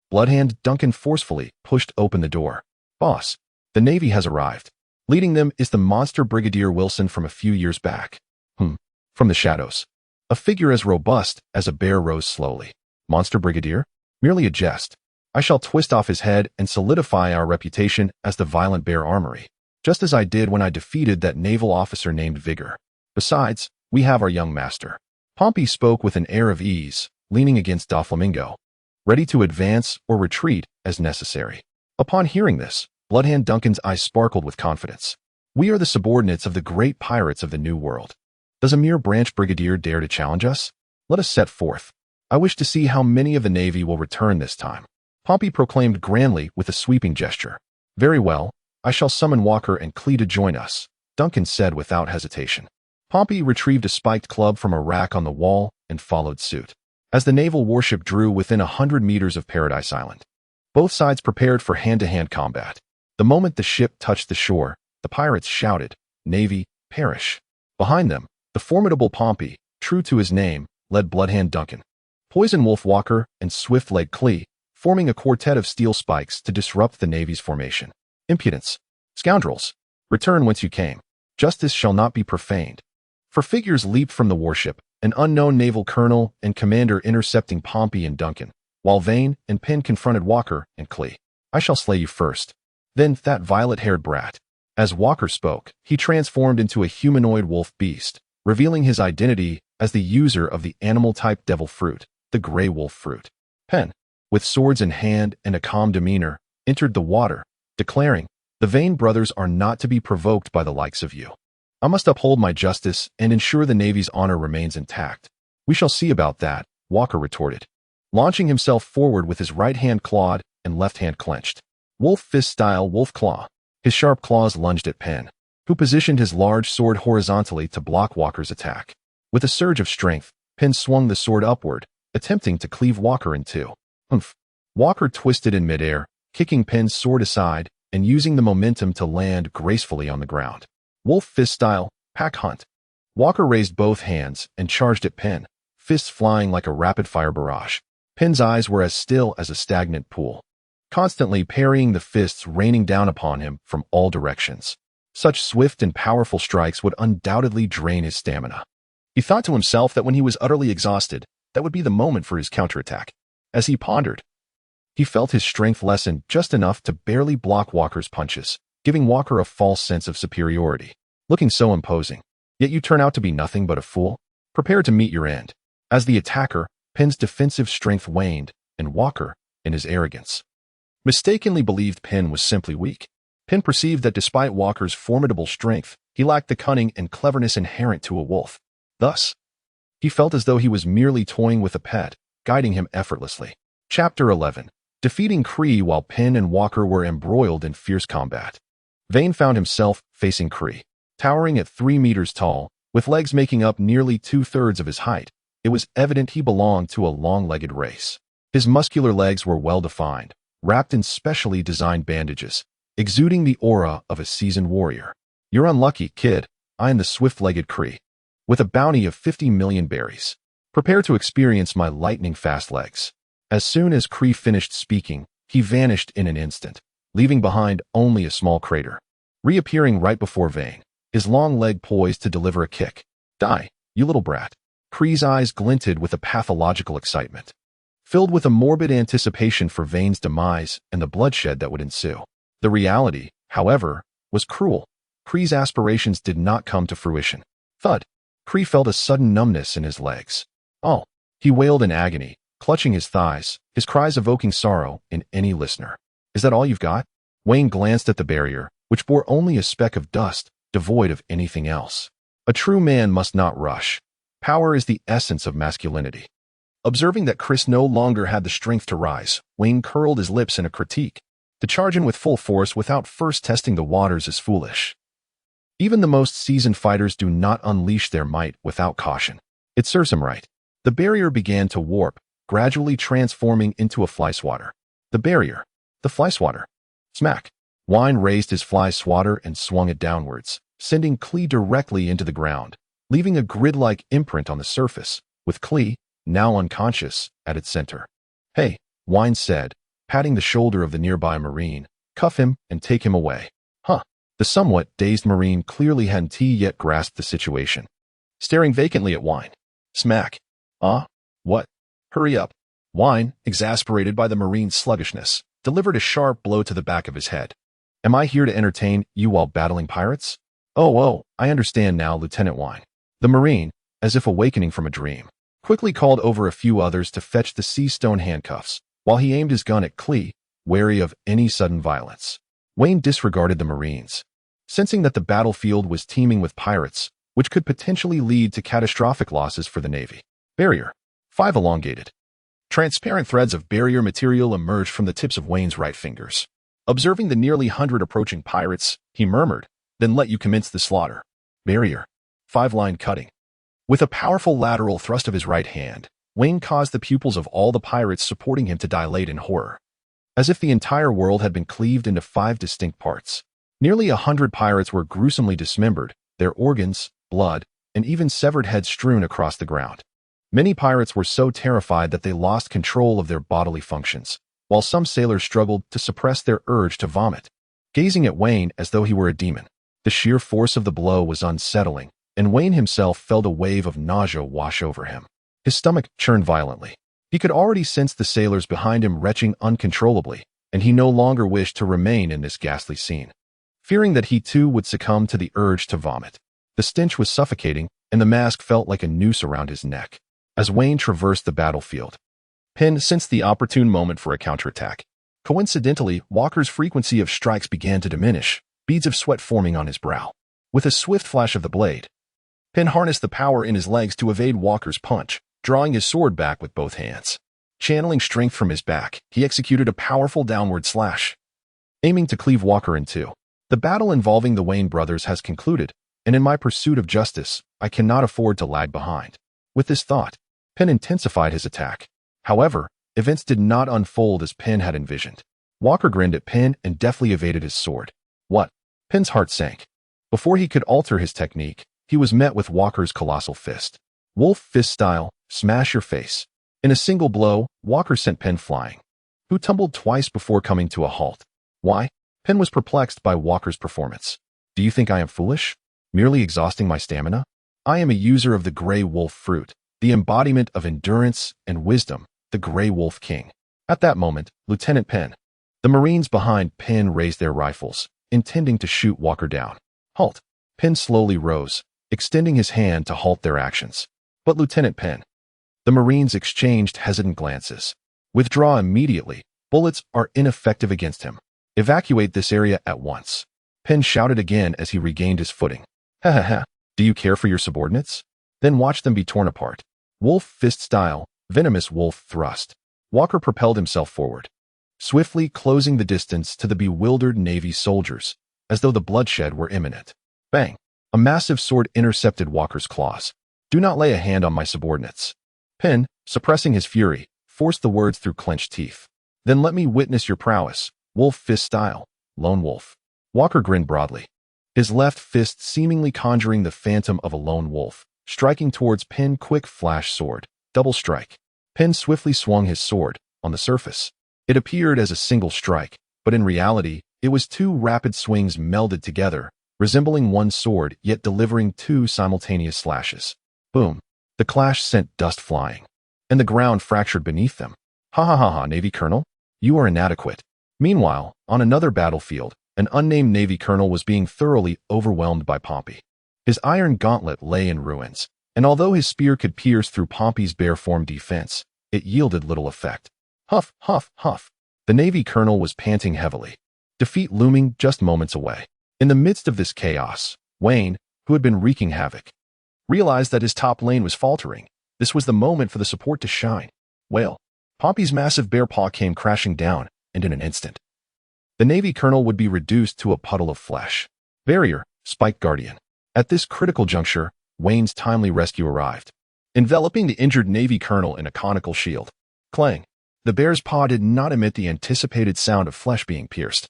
Bloodhand Duncan forcefully pushed open the door. Boss, the Navy has arrived. Leading them is the monster Brigadier Wilson from a few years back. From the shadows, a figure as robust as a bear rose slowly. Monster Brigadier? Merely a jest. I shall twist off his head and solidify our reputation as the Violent Bear Armory, just as I did when I defeated that naval officer named Vigor. Besides, we have our young master. Pompey spoke with an air of ease, leaning against Doflamingo, ready to advance or retreat as necessary. Upon hearing this, Bloodhand Duncan's eyes sparkled with confidence. We are the subordinates of the great pirates of the New World. Does a mere branch brigadier dare to challenge us? Let us set forth. I wish to see how many of the Navy will return this time. Pompey proclaimed grandly with a sweeping gesture. Very well, I shall summon Walker and Clee to join us, Duncan said without hesitation. Pompey retrieved a spiked club from a rack on the wall and followed suit. As the naval warship drew within 100 meters of Paradise Island, both sides prepared for hand-to-hand combat. The moment the ship touched the shore, the pirates shouted, "Navy, perish!" Behind them, the formidable Pompey, true to his name, led Bloodhand Duncan, Poison Wolf Walker, and Swift Leg Clee, forming a quartet of steel spikes to disrupt the Navy's formation. Impudence! Scoundrels! Return whence you came. Justice shall not be profaned. For figures leaped from the warship, an unknown naval colonel and commander intercepting Pompey and Duncan, while Vane and Penn confronted Walker and Clee. I shall slay you first. Then that violet-haired brat. As Walker spoke, he transformed into a humanoid wolf beast, revealing his identity as the user of the animal-type devil fruit, the gray wolf fruit. Penn, with swords in hand and a calm demeanor, entered the water, declaring, "The Vane brothers are not to be provoked by the likes of you. I must uphold my justice and ensure the Navy's honor remains intact." "We shall see about that," Walker retorted, launching himself forward with his right hand clawed and left hand clenched. Wolf fist style wolf claw. His sharp claws lunged at Penn, who positioned his large sword horizontally to block Walker's attack. With a surge of strength, Penn swung the sword upward, attempting to cleave Walker in two. Humph! Walker twisted in midair, kicking Penn's sword aside and using the momentum to land gracefully on the ground. Wolf fist style, pack hunt. Walker raised both hands and charged at Penn, fists flying like a rapid-fire barrage. Penn's eyes were as still as a stagnant pool, constantly parrying the fists raining down upon him from all directions. Such swift and powerful strikes would undoubtedly drain his stamina. He thought to himself that when he was utterly exhausted, that would be the moment for his counterattack. As he pondered, he felt his strength lessen just enough to barely block Walker's punches, giving Walker a false sense of superiority. Looking so imposing, yet you turn out to be nothing but a fool? Prepare to meet your end. As the attacker, Penn's defensive strength waned, and Walker, in his arrogance, mistakenly believed Penn was simply weak. Penn perceived that despite Walker's formidable strength, he lacked the cunning and cleverness inherent to a wolf. Thus, he felt as though he was merely toying with a pet, guiding him effortlessly. Chapter 11. Defeating Cree while Penn and Walker were embroiled in fierce combat. Vane found himself facing Cree. Towering at 3 meters tall, with legs making up nearly 2/3 of his height, it was evident he belonged to a long-legged race. His muscular legs were well-defined, wrapped in specially designed bandages, exuding the aura of a seasoned warrior. "You're unlucky, kid. I am the swift-legged Cree, with a bounty of 50 million berries. Prepare to experience my lightning-fast legs." As soon as Cree finished speaking, he vanished in an instant, leaving behind only a small crater. Reappearing right before Vane, his long leg poised to deliver a kick. "Die, you little brat." Cree's eyes glinted with a pathological excitement, filled with a morbid anticipation for Vane's demise and the bloodshed that would ensue. The reality, however, was cruel. Cree's aspirations did not come to fruition. Thud! Cree felt a sudden numbness in his legs. "Oh!" He wailed in agony, clutching his thighs, his cries evoking sorrow in any listener. "Is that all you've got?" Wayne glanced at the barrier, which bore only a speck of dust, devoid of anything else. A true man must not rush. Power is the essence of masculinity. Observing that Chris no longer had the strength to rise, Wayne curled his lips in a critique. To charge in with full force without first testing the waters is foolish. Even the most seasoned fighters do not unleash their might without caution. It serves him right. The barrier began to warp, gradually transforming into a fly swatter. The barrier. The fly swatter. Smack. Wine raised his fly swatter and swung it downwards, sending Clee directly into the ground, leaving a grid-like imprint on the surface, with Clee, now unconscious, at its center. "Hey," Wine said, patting the shoulder of the nearby Marine, "cuff him and take him away." "Huh." The somewhat dazed Marine clearly hadn't yet grasped the situation, staring vacantly at Wine. Smack. What? Hurry up." Wine, exasperated by the Marine's sluggishness, delivered a sharp blow to the back of his head. "Am I here to entertain you while battling pirates?" Oh, I understand now, Lieutenant Wine." The Marine, as if awakening from a dream, quickly called over a few others to fetch the sea stone handcuffs, while he aimed his gun at Clee, wary of any sudden violence. Wayne disregarded the Marines, sensing that the battlefield was teeming with pirates, which could potentially lead to catastrophic losses for the Navy. Barrier. 5 elongated, transparent threads of barrier material emerged from the tips of Wayne's right fingers. Observing the nearly 100 approaching pirates, he murmured, "Then let you commence the slaughter." Barrier. 5-line cutting. With a powerful lateral thrust of his right hand, Wayne caused the pupils of all the pirates supporting him to dilate in horror, as if the entire world had been cleaved into 5 distinct parts. Nearly 100 pirates were gruesomely dismembered, their organs, blood, and even severed heads strewn across the ground. Many pirates were so terrified that they lost control of their bodily functions, while some sailors struggled to suppress their urge to vomit, gazing at Wayne as though he were a demon. The sheer force of the blow was unsettling, and Wayne himself felt a wave of nausea wash over him. His stomach churned violently. He could already sense the sailors behind him retching uncontrollably, and he no longer wished to remain in this ghastly scene. Fearing that he too would succumb to the urge to vomit, the stench was suffocating, and the mask felt like a noose around his neck. As Wayne traversed the battlefield, Penn sensed the opportune moment for a counterattack. Coincidentally, Walker's frequency of strikes began to diminish, beads of sweat forming on his brow. With a swift flash of the blade, Penn harnessed the power in his legs to evade Walker's punch, drawing his sword back with both hands. Channeling strength from his back, he executed a powerful downward slash, aiming to cleave Walker in two. The battle involving the Wayne brothers has concluded, and in my pursuit of justice, I cannot afford to lag behind. With this thought, Penn intensified his attack. However, events did not unfold as Penn had envisioned. Walker grinned at Penn and deftly evaded his sword. What? Penn's heart sank. Before he could alter his technique, he was met with Walker's colossal fist. Wolf fist style, smash your face. In a single blow, Walker sent Penn flying, who tumbled twice before coming to a halt. Why? Penn was perplexed by Walker's performance. Do you think I am foolish? Merely exhausting my stamina? I am a user of the Grey Wolf fruit, the embodiment of endurance and wisdom, the Grey Wolf King. At that moment, Lieutenant Penn, the Marines behind Penn raised their rifles, intending to shoot Walker down. Halt. Penn slowly rose, extending his hand to halt their actions. But Lieutenant Penn, the Marines exchanged hesitant glances. Withdraw immediately. Bullets are ineffective against him. Evacuate this area at once. Penn shouted again as he regained his footing. Ha ha ha. Do you care for your subordinates? Then watch them be torn apart. Wolf fist style, venomous wolf thrust. Walker propelled himself forward, swiftly closing the distance to the bewildered Navy soldiers, as though the bloodshed were imminent. Bang! A massive sword intercepted Walker's claws. Do not lay a hand on my subordinates. Penn, suppressing his fury, forced the words through clenched teeth. Then let me witness your prowess, wolf fist style, lone wolf. Walker grinned broadly, his left fist seemingly conjuring the phantom of a lone wolf, striking towards Penn. Quick flash sword, double strike. Penn swiftly swung his sword. On the surface, it appeared as a single strike, but in reality, it was two rapid swings melded together, resembling one sword yet delivering two simultaneous slashes. Boom! The clash sent dust flying, and the ground fractured beneath them. Ha ha ha ha, Navy Colonel, you are inadequate. Meanwhile, on another battlefield, an unnamed Navy colonel was being thoroughly overwhelmed by Pompey. His iron gauntlet lay in ruins, and although his spear could pierce through Pompey's bare-form defense, it yielded little effect. Huff, huff, huff. The Navy colonel was panting heavily, defeat looming just moments away. In the midst of this chaos, Wayne, who had been wreaking havoc, realized that his top lane was faltering. This was the moment for the support to shine. Well, Pompey's massive bear paw came crashing down, and in an instant, the Navy colonel would be reduced to a puddle of flesh. Barrier, Spike Guardian. At this critical juncture, Wayne's timely rescue arrived, enveloping the injured Navy colonel in a conical shield. Clang! The bear's paw did not emit the anticipated sound of flesh being pierced,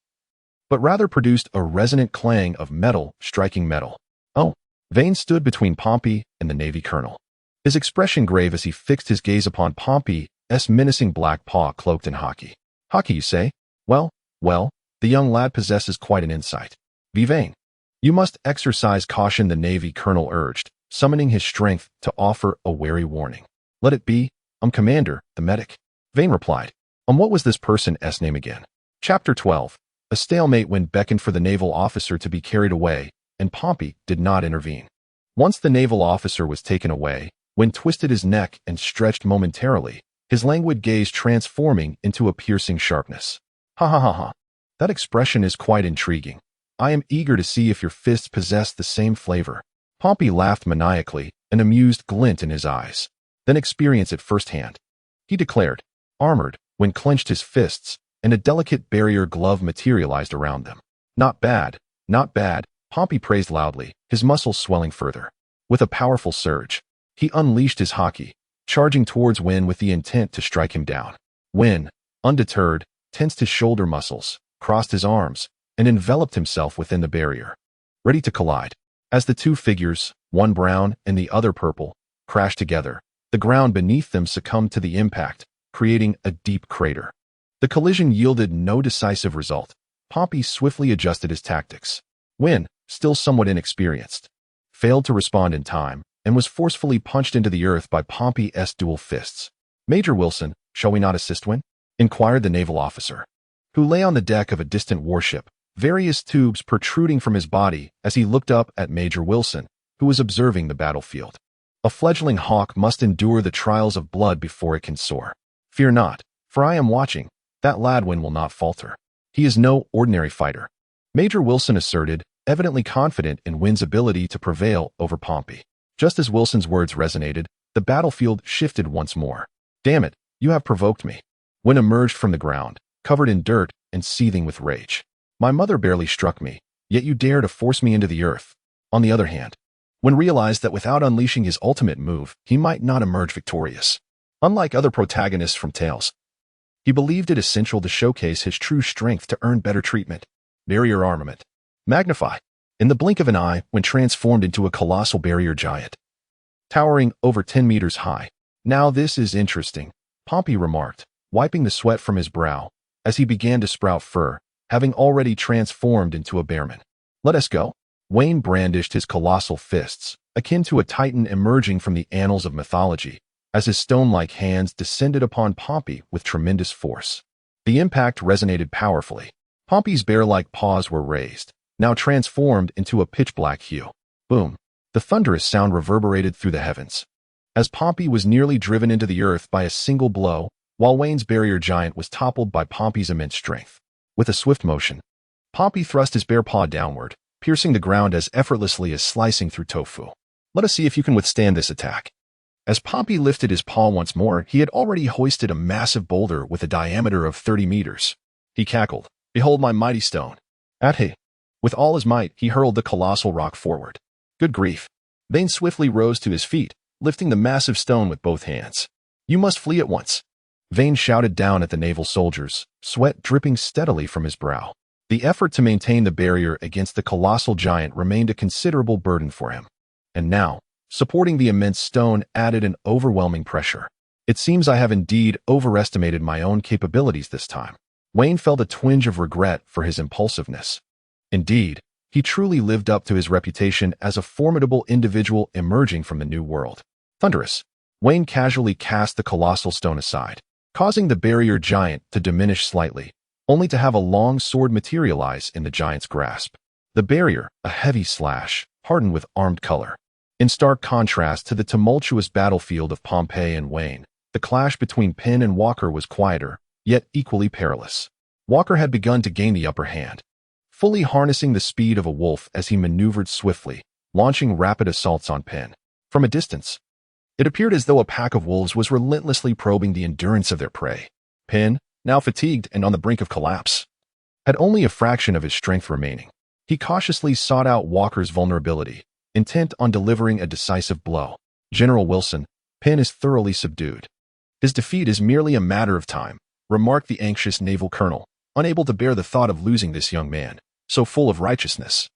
but rather produced a resonant clang of metal striking metal. Oh! Vane stood between Pompey and the Navy colonel, his expression grave as he fixed his gaze upon Pompey's menacing black paw cloaked in hockey. Hockey, you say? Well, the young lad possesses quite an insight. Vane, you must exercise caution, the Navy colonel urged, summoning his strength to offer a wary warning. Let it be. Commander, the medic. Vane replied. What was this person's name again? Chapter 12. A stalemate when beckoned for the naval officer to be carried away, and Pompey did not intervene. Once the naval officer was taken away, When twisted his neck and stretched momentarily, his languid gaze transforming into a piercing sharpness. Ha ha ha ha. That expression is quite intriguing. I am eager to see if your fists possess the same flavor. Pompey laughed maniacally, an amused glint in his eyes. Then experience it firsthand. He declared, armored, when clenched his fists, and a delicate barrier glove materialized around them. Not bad, not bad, Pompey praised loudly, his muscles swelling further. With a powerful surge, he unleashed his hockey, charging towards When with the intent to strike him down. When, undeterred, tensed his shoulder muscles, crossed his arms, and enveloped himself within the barrier, ready to collide. As the two figures, one brown and the other purple, crashed together, the ground beneath them succumbed to the impact, creating a deep crater. The collision yielded no decisive result. Pompey swiftly adjusted his tactics. When, still somewhat inexperienced, failed to respond in time and was forcefully punched into the earth by Pompey's dual fists. "Major Wilson, shall we not assist When?" inquired the naval officer, who lay on the deck of a distant warship, various tubes protruding from his body as he looked up at Major Wilson, who was observing the battlefield. "A fledgling hawk must endure the trials of blood before it can soar. Fear not, for I am watching. That lad When will not falter. He is no ordinary fighter," Major Wilson asserted, evidently confident in When's ability to prevail over Pompey. Just as Wilson's words resonated, the battlefield shifted once more. "Damn it, you have provoked me." When emerged from the ground, covered in dirt and seething with rage. "My mother barely struck me, yet you dare to force me into the earth." On the other hand, When realized that without unleashing his ultimate move, he might not emerge victorious. Unlike other protagonists from Tales, he believed it essential to showcase his true strength to earn better treatment. Barrier armament. Magnify. In the blink of an eye, When transformed into a colossal barrier giant, towering over 10 meters high. "Now this is interesting," Pompey remarked, wiping the sweat from his brow as he began to sprout fur, having already transformed into a bearman. "Let us go." When brandished his colossal fists, akin to a titan emerging from the annals of mythology, as his stone-like hands descended upon Pompey with tremendous force. The impact resonated powerfully. Pompey's bear-like paws were raised, now transformed into a pitch-black hue. Boom! The thunderous sound reverberated through the heavens, as Pompey was nearly driven into the earth by a single blow, while When's barrier giant was toppled by Pompey's immense strength. With a swift motion, Pompey thrust his bare paw downward, piercing the ground as effortlessly as slicing through tofu. "Let us see if you can withstand this attack." As Pompey lifted his paw once more, he had already hoisted a massive boulder with a diameter of 30 meters. He cackled, "Behold my mighty stone." At he. With all his might, he hurled the colossal rock forward. Good grief. Vane swiftly rose to his feet, lifting the massive stone with both hands. "You must flee at once." Vane shouted down at the naval soldiers, sweat dripping steadily from his brow. The effort to maintain the barrier against the colossal giant remained a considerable burden for him. And now, supporting the immense stone added an overwhelming pressure. "It seems I have indeed overestimated my own capabilities this time." When felt a twinge of regret for his impulsiveness. Indeed, he truly lived up to his reputation as a formidable individual emerging from the new world. Thunderous. When casually cast the colossal stone aside, causing the barrier giant to diminish slightly, only to have a long sword materialize in the giant's grasp. The barrier, a heavy slash, hardened with armed color. In stark contrast to the tumultuous battlefield of Pompey and When, the clash between Penn and Walker was quieter, yet equally perilous. Walker had begun to gain the upper hand, fully harnessing the speed of a wolf as he maneuvered swiftly, launching rapid assaults on Penn. From a distance, it appeared as though a pack of wolves was relentlessly probing the endurance of their prey. Penn, now fatigued and on the brink of collapse, had only a fraction of his strength remaining. He cautiously sought out Walker's vulnerability, intent on delivering a decisive blow. "General Wilson, Penn is thoroughly subdued. His defeat is merely a matter of time," remarked the anxious naval colonel, unable to bear the thought of losing this young man, so full of righteousness,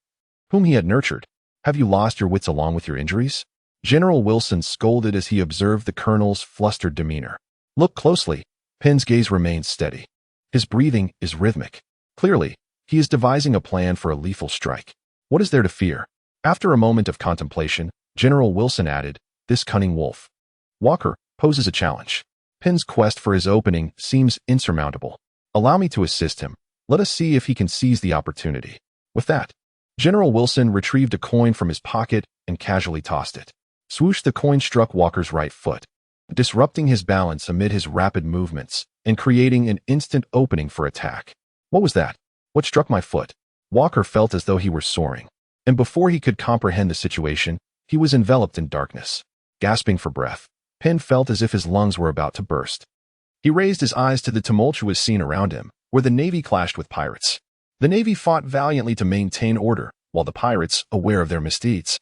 whom he had nurtured. "Have you lost your wits along with your injuries?" General Wilson scolded as he observed the colonel's flustered demeanor. "Look closely." Penn's gaze remained steady. His breathing is rhythmic. Clearly, he is devising a plan for a lethal strike. What is there to fear? After a moment of contemplation, General Wilson added, "This cunning wolf, Walker, poses a challenge. Penn's quest for his opening seems insurmountable. Allow me to assist him. Let us see if he can seize the opportunity." With that, General Wilson retrieved a coin from his pocket and casually tossed it. Swoosh! The coin struck Walker's right foot, disrupting his balance amid his rapid movements and creating an instant opening for attack. "What was that? What struck my foot?" Walker felt as though he were soaring, and before he could comprehend the situation, he was enveloped in darkness. Gasping for breath, Penn felt as if his lungs were about to burst. He raised his eyes to the tumultuous scene around him, where the Navy clashed with pirates. The Navy fought valiantly to maintain order, while the pirates, aware of their misdeeds,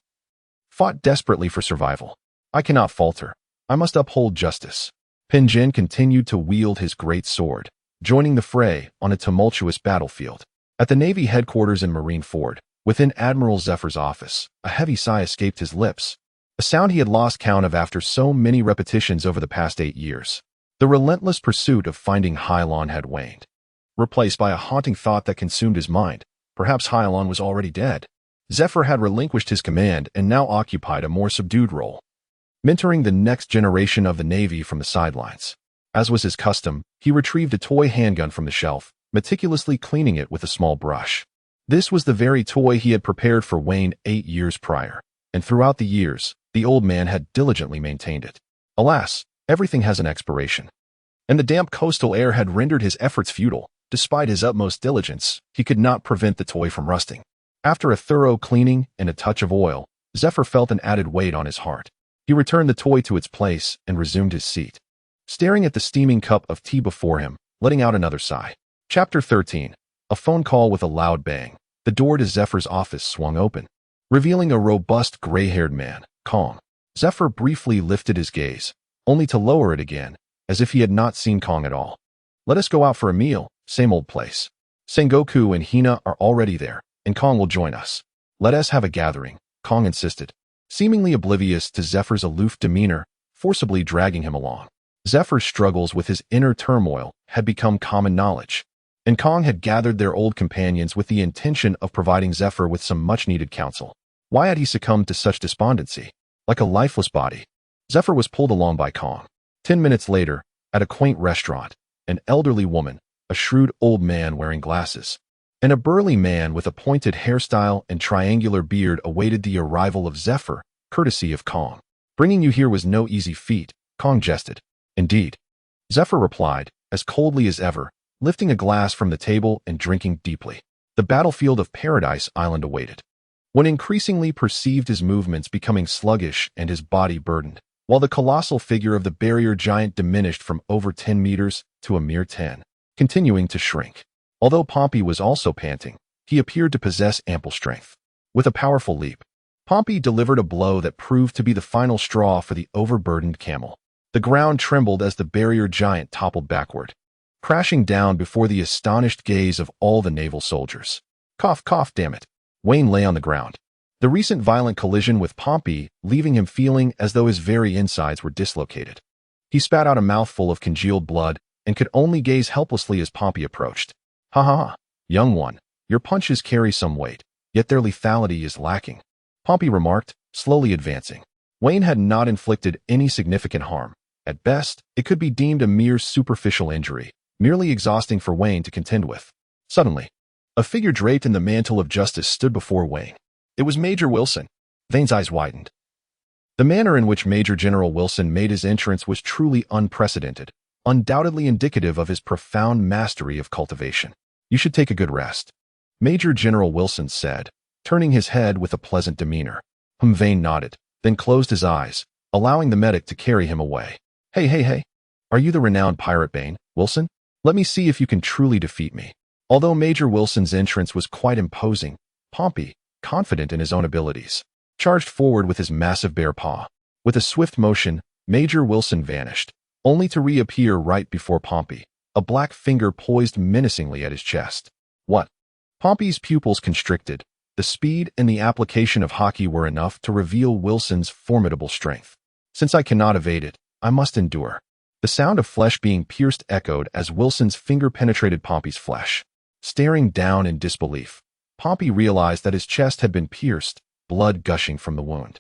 fought desperately for survival. "I cannot falter. I must uphold justice." Penn continued to wield his great sword, joining the fray on a tumultuous battlefield. At the Navy headquarters in Marine Ford, within Admiral Zephyr's office, a heavy sigh escaped his lips, a sound he had lost count of after so many repetitions over the past 8 years. The relentless pursuit of finding Hylon had waned, replaced by a haunting thought that consumed his mind. Perhaps Hylon was already dead. Zephyr had relinquished his command and now occupied a more subdued role, mentoring the next generation of the Navy from the sidelines. As was his custom, he retrieved a toy handgun from the shelf, meticulously cleaning it with a small brush. This was the very toy he had prepared for Wayne 8 years prior, and throughout the years, the old man had diligently maintained it. Alas, everything has an expiration. And the damp coastal air had rendered his efforts futile. Despite his utmost diligence, he could not prevent the toy from rusting. After a thorough cleaning and a touch of oil, Zephyr felt an added weight on his heart. He returned the toy to its place and resumed his seat, staring at the steaming cup of tea before him, letting out another sigh. Chapter 13. A phone call with a loud bang. The door to Zephyr's office swung open, revealing a robust gray-haired man, Kong. Zephyr briefly lifted his gaze, only to lower it again, as if he had not seen Kong at all. Let us go out for a meal, same old place. Sengoku and Hina are already there, and Kong will join us. Let us have a gathering, Kong insisted, seemingly oblivious to Zephyr's aloof demeanor, forcibly dragging him along. Zephyr's struggles with his inner turmoil had become common knowledge, and Kong had gathered their old companions with the intention of providing Zephyr with some much-needed counsel. Why had he succumbed to such despondency? Like a lifeless body, Zephyr was pulled along by Kong. 10 minutes later, at a quaint restaurant, an elderly woman, a shrewd old man wearing glasses, and a burly man with a pointed hairstyle and triangular beard awaited the arrival of Zephyr, courtesy of Kong. Bringing you here was no easy feat, Kong jested. Indeed, Zephyr replied, as coldly as ever, lifting a glass from the table and drinking deeply. The battlefield of Paradise Island awaited. When increasingly perceived his movements becoming sluggish and his body burdened, while the colossal figure of the barrier giant diminished from over 10 meters to a mere 10, continuing to shrink. Although Pompey was also panting, he appeared to possess ample strength. With a powerful leap, Pompey delivered a blow that proved to be the final straw for the overburdened camel. The ground trembled as the barrier giant toppled backward, crashing down before the astonished gaze of all the naval soldiers. Cough, cough, damn it. Wayne lay on the ground, the recent violent collision with Pompey leaving him feeling as though his very insides were dislocated. He spat out a mouthful of congealed blood and could only gaze helplessly as Pompey approached. Ha ha ha, young one, your punches carry some weight, yet their lethality is lacking, Pompey remarked, slowly advancing. Wayne had not inflicted any significant harm. At best, it could be deemed a mere superficial injury, merely exhausting for Wayne to contend with. Suddenly, a figure draped in the mantle of justice stood before Wayne. It was Major Wilson. Wayne's eyes widened. The manner in which Major General Wilson made his entrance was truly unprecedented, undoubtedly indicative of his profound mastery of cultivation. You should take a good rest, Major General Wilson said, turning his head with a pleasant demeanor. Wayne nodded, then closed his eyes, allowing the medic to carry him away. Hey. Are you the renowned pirate Bane, Wilson? Let me see if you can truly defeat me. Although Major Wilson's entrance was quite imposing, Pompey, confident in his own abilities, charged forward with his massive bare paw. With a swift motion, Major Wilson vanished, only to reappear right before Pompey, a black finger poised menacingly at his chest. What? Pompey's pupils constricted. The speed and the application of hockey were enough to reveal Wilson's formidable strength. Since I cannot evade it, I must endure. The sound of flesh being pierced echoed as Wilson's finger penetrated Pompey's flesh. Staring down in disbelief, Pompey realized that his chest had been pierced, blood gushing from the wound.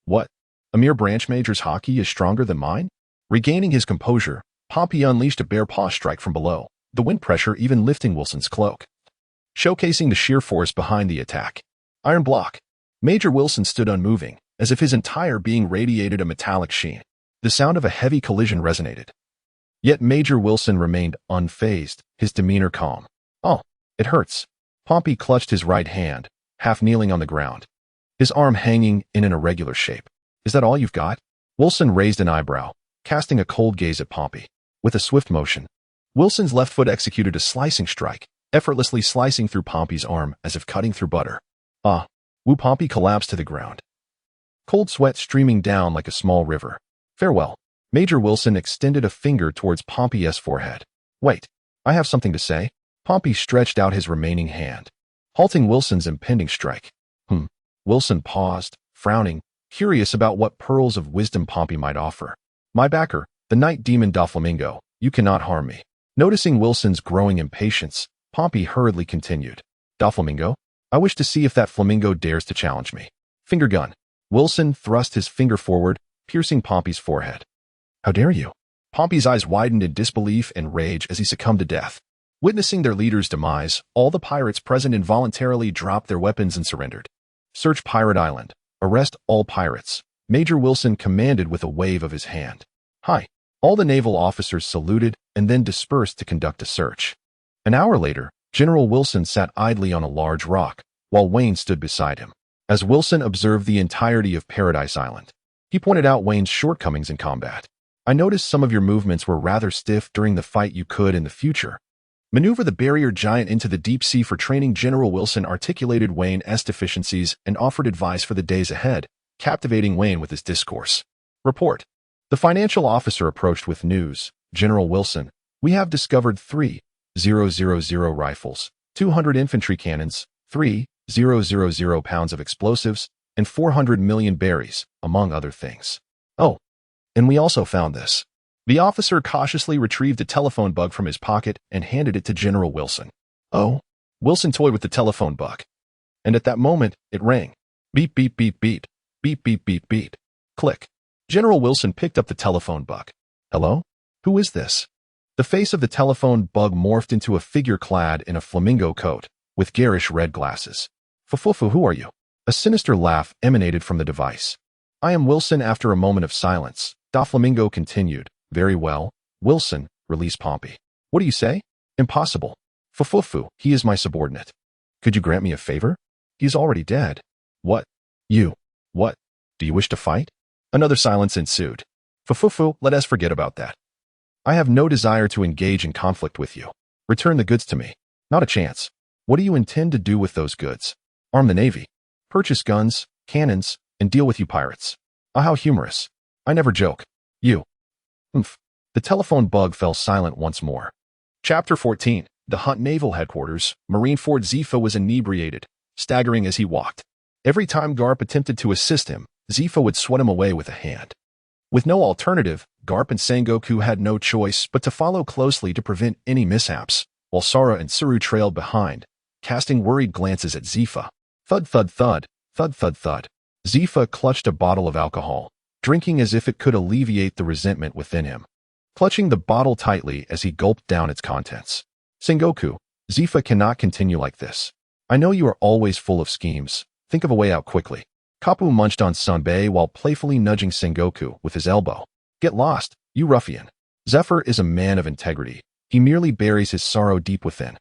What? A mere branch major's hockey is stronger than mine? Regaining his composure, Pompey unleashed a bare paw strike from below, the wind pressure even lifting Wilson's cloak, showcasing the sheer force behind the attack. Iron block. Major Wilson stood unmoving, as if his entire being radiated a metallic sheen. The sound of a heavy collision resonated. Yet Major Wilson remained unfazed, his demeanor calm. Oh, it hurts. Pompey clutched his right hand, half kneeling on the ground, his arm hanging in an irregular shape. Is that all you've got? Wilson raised an eyebrow, casting a cold gaze at Pompey. With a swift motion, Wilson's left foot executed a slicing strike, effortlessly slicing through Pompey's arm as if cutting through butter. Ah! Pompey collapsed to the ground, cold sweat streaming down like a small river. Farewell. Major Wilson extended a finger towards Pompey's forehead. Wait, I have something to say. Pompey stretched out his remaining hand, halting Wilson's impending strike. Wilson paused, frowning, curious about what pearls of wisdom Pompey might offer. My backer, The night demon Doflamingo, you cannot harm me. Noticing Wilson's growing impatience, Pompey hurriedly continued. Doflamingo, I wish to see if that flamingo dares to challenge me. Finger gun. Wilson thrust his finger forward, piercing Pompey's forehead. How dare you? Pompey's eyes widened in disbelief and rage as he succumbed to death. Witnessing their leader's demise, all the pirates present involuntarily dropped their weapons and surrendered. Search Pirate Island. Arrest all pirates. Major Wilson commanded with a wave of his hand. Hi. All the naval officers saluted and then dispersed to conduct a search. An hour later, General Wilson sat idly on a large rock, while Wayne stood beside him. As Wilson observed the entirety of Paradise Island, he pointed out Wayne's shortcomings in combat. I noticed some of your movements were rather stiff during the fight. You could, in the future, maneuver the barrier giant into the deep sea for training. General Wilson articulated Wayne's deficiencies and offered advice for the days ahead, captivating Wayne with his discourse. Report. The financial officer approached with news. General Wilson, we have discovered 3,000 rifles, 200 infantry cannons, 3,000 pounds of explosives, and 400 million berries, among other things. Oh, and we also found this. The officer cautiously retrieved a telephone bug from his pocket and handed it to General Wilson. Oh, Wilson toyed with the telephone bug. And at that moment, it rang. Beep, beep, beep, beep. Beep, beep, beep, beep. Click. General Wilson picked up the telephone bug. Hello? Who is this? The face of the telephone bug morphed into a figure clad in a flamingo coat, with garish red glasses. Fufufu, who are you? A sinister laugh emanated from the device. I am Wilson. After a moment of silence, Doflamingo continued. Very well, Wilson, release Pompey. What do you say? Impossible. Fufufu, he is my subordinate. Could you grant me a favor? He is already dead. What? You. What? Do you wish to fight? Another silence ensued. Fufufu, let us forget about that. I have no desire to engage in conflict with you. Return the goods to me. Not a chance. What do you intend to do with those goods? Arm the navy. Purchase guns, cannons, and deal with you pirates. Ah, how humorous. I never joke. You. Oomph. The telephone bug fell silent once more. Chapter 14. The Hunt Naval Headquarters. Marineford. Zephyr was inebriated, staggering as he walked. Every time Garp attempted to assist him, Zephyr would swat him away with a hand. With no alternative, Garp and Sengoku had no choice but to follow closely to prevent any mishaps, while Sora and Tsuru trailed behind, casting worried glances at Zephyr. Thud, thud, thud, thud, thud, thud. Zephyr clutched a bottle of alcohol, drinking as if it could alleviate the resentment within him, clutching the bottle tightly as he gulped down its contents. Sengoku, Zephyr cannot continue like this. I know you are always full of schemes. Think of a way out quickly. Kapu munched on Sunbei while playfully nudging Sengoku with his elbow. Get lost, you ruffian. Zephyr is a man of integrity. He merely buries his sorrow deep within.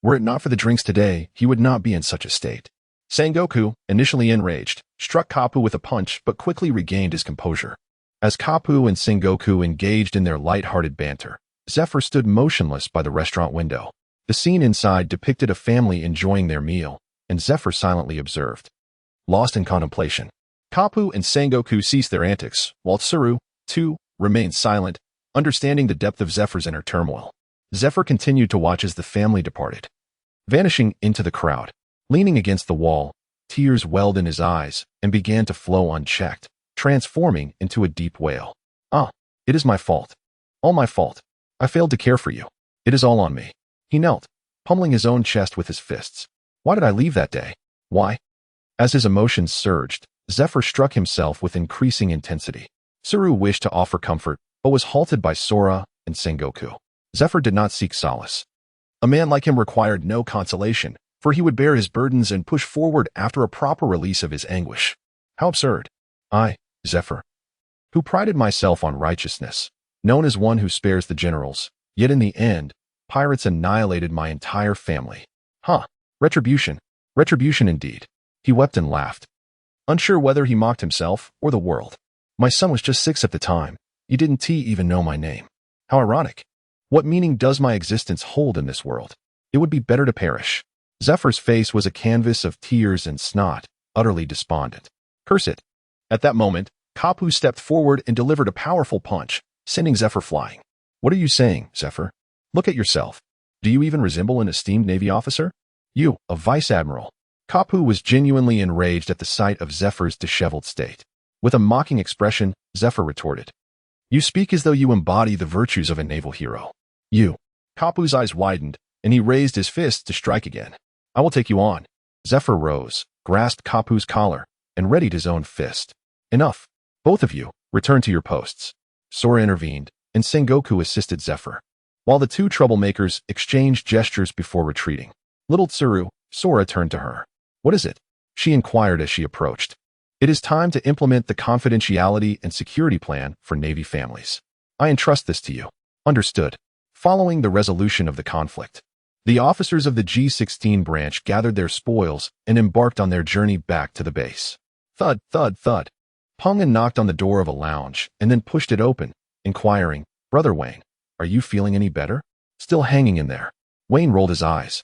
Were it not for the drinks today, he would not be in such a state. Sengoku, initially enraged, struck Kapu with a punch but quickly regained his composure. As Kapu and Sengoku engaged in their light-hearted banter, Zephyr stood motionless by the restaurant window. The scene inside depicted a family enjoying their meal, and Zephyr silently observed. Lost in contemplation, Kapu and Sengoku ceased their antics, while Tsuru, too, remained silent, understanding the depth of Zephyr's inner turmoil. Zephyr continued to watch as the family departed. Vanishing into the crowd, leaning against the wall, tears welled in his eyes and began to flow unchecked, transforming into a deep wail. Ah, it is my fault. All my fault. I failed to care for you. It is all on me. He knelt, pummeling his own chest with his fists. Why did I leave that day? Why? As his emotions surged, Zephyr struck himself with increasing intensity. Tsuru wished to offer comfort, but was halted by Sora and Sengoku. Zephyr did not seek solace. A man like him required no consolation, for he would bear his burdens and push forward after a proper release of his anguish. How absurd. I, Zephyr, who prided myself on righteousness, known as one who spares the generals, yet in the end, pirates annihilated my entire family. Huh, retribution. Retribution indeed. He wept and laughed, unsure whether he mocked himself or the world. My son was just 6 at the time. You didn't even know my name. How ironic. What meaning does my existence hold in this world? It would be better to perish. Zephyr's face was a canvas of tears and snot, utterly despondent. Curse it. At that moment, Kapu stepped forward and delivered a powerful punch, sending Zephyr flying. What are you saying, Zephyr? Look at yourself. Do you even resemble an esteemed Navy officer? You, a vice admiral. Kapu was genuinely enraged at the sight of Zephyr's disheveled state. With a mocking expression, Zephyr retorted. You speak as though you embody the virtues of a naval hero. You. Kapu's eyes widened, and he raised his fist to strike again. I will take you on. Zephyr rose, grasped Kapu's collar, and readied his own fist. Enough. Both of you, return to your posts. Sora intervened, and Sengoku assisted Zephyr. While the two troublemakers exchanged gestures before retreating. Little Tsuru, Sora turned to her. What is it? She inquired as she approached. It is time to implement the confidentiality and security plan for Navy families. I entrust this to you. Understood. Following the resolution of the conflict, the officers of the G-16 branch gathered their spoils and embarked on their journey back to the base. Thud, thud, thud. Pungan knocked on the door of a lounge and then pushed it open, inquiring, Brother Wayne, are you feeling any better? Still hanging in there. Wayne rolled his eyes,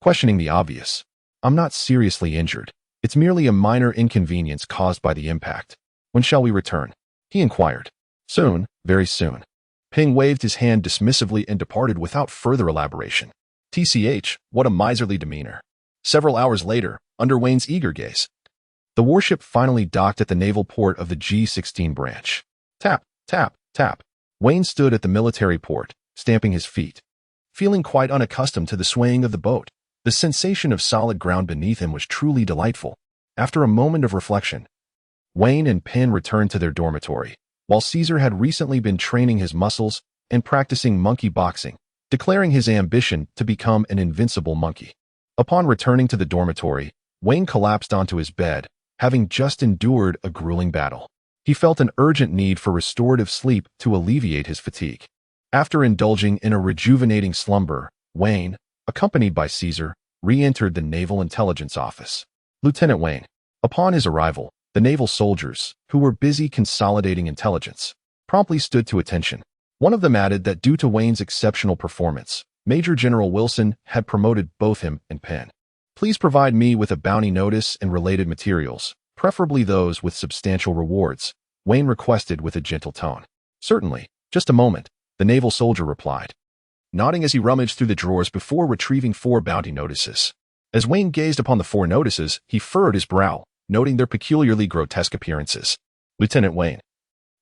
questioning the obvious. I'm not seriously injured. It's merely a minor inconvenience caused by the impact. When shall we return? He inquired. Soon, very soon. Ping waved his hand dismissively and departed without further elaboration. TCH, what a miserly demeanor. Several hours later, under Wayne's eager gaze, the warship finally docked at the naval port of the G-16 branch. Tap, tap, tap. Wayne stood at the military port, stamping his feet. Feeling quite unaccustomed to the swaying of the boat, the sensation of solid ground beneath him was truly delightful. After a moment of reflection, Wayne and Pin returned to their dormitory, while Caesar had recently been training his muscles and practicing monkey boxing, declaring his ambition to become an invincible monkey. Upon returning to the dormitory, Wayne collapsed onto his bed, having just endured a grueling battle. He felt an urgent need for restorative sleep to alleviate his fatigue. After indulging in a rejuvenating slumber, Wayne, accompanied by Caesar, re-entered the Naval Intelligence Office. Lieutenant Wayne. Upon his arrival, the naval soldiers, who were busy consolidating intelligence, promptly stood to attention. One of them added that due to Wayne's exceptional performance, Major General Wilson had promoted both him and Penn. Please provide me with a bounty notice and related materials, preferably those with substantial rewards, Wayne requested with a gentle tone. Certainly. Just a moment, the naval soldier replied, nodding as he rummaged through the drawers before retrieving 4 bounty notices. As Wayne gazed upon the 4 notices, he furrowed his brow, noting their peculiarly grotesque appearances. Lieutenant Wayne.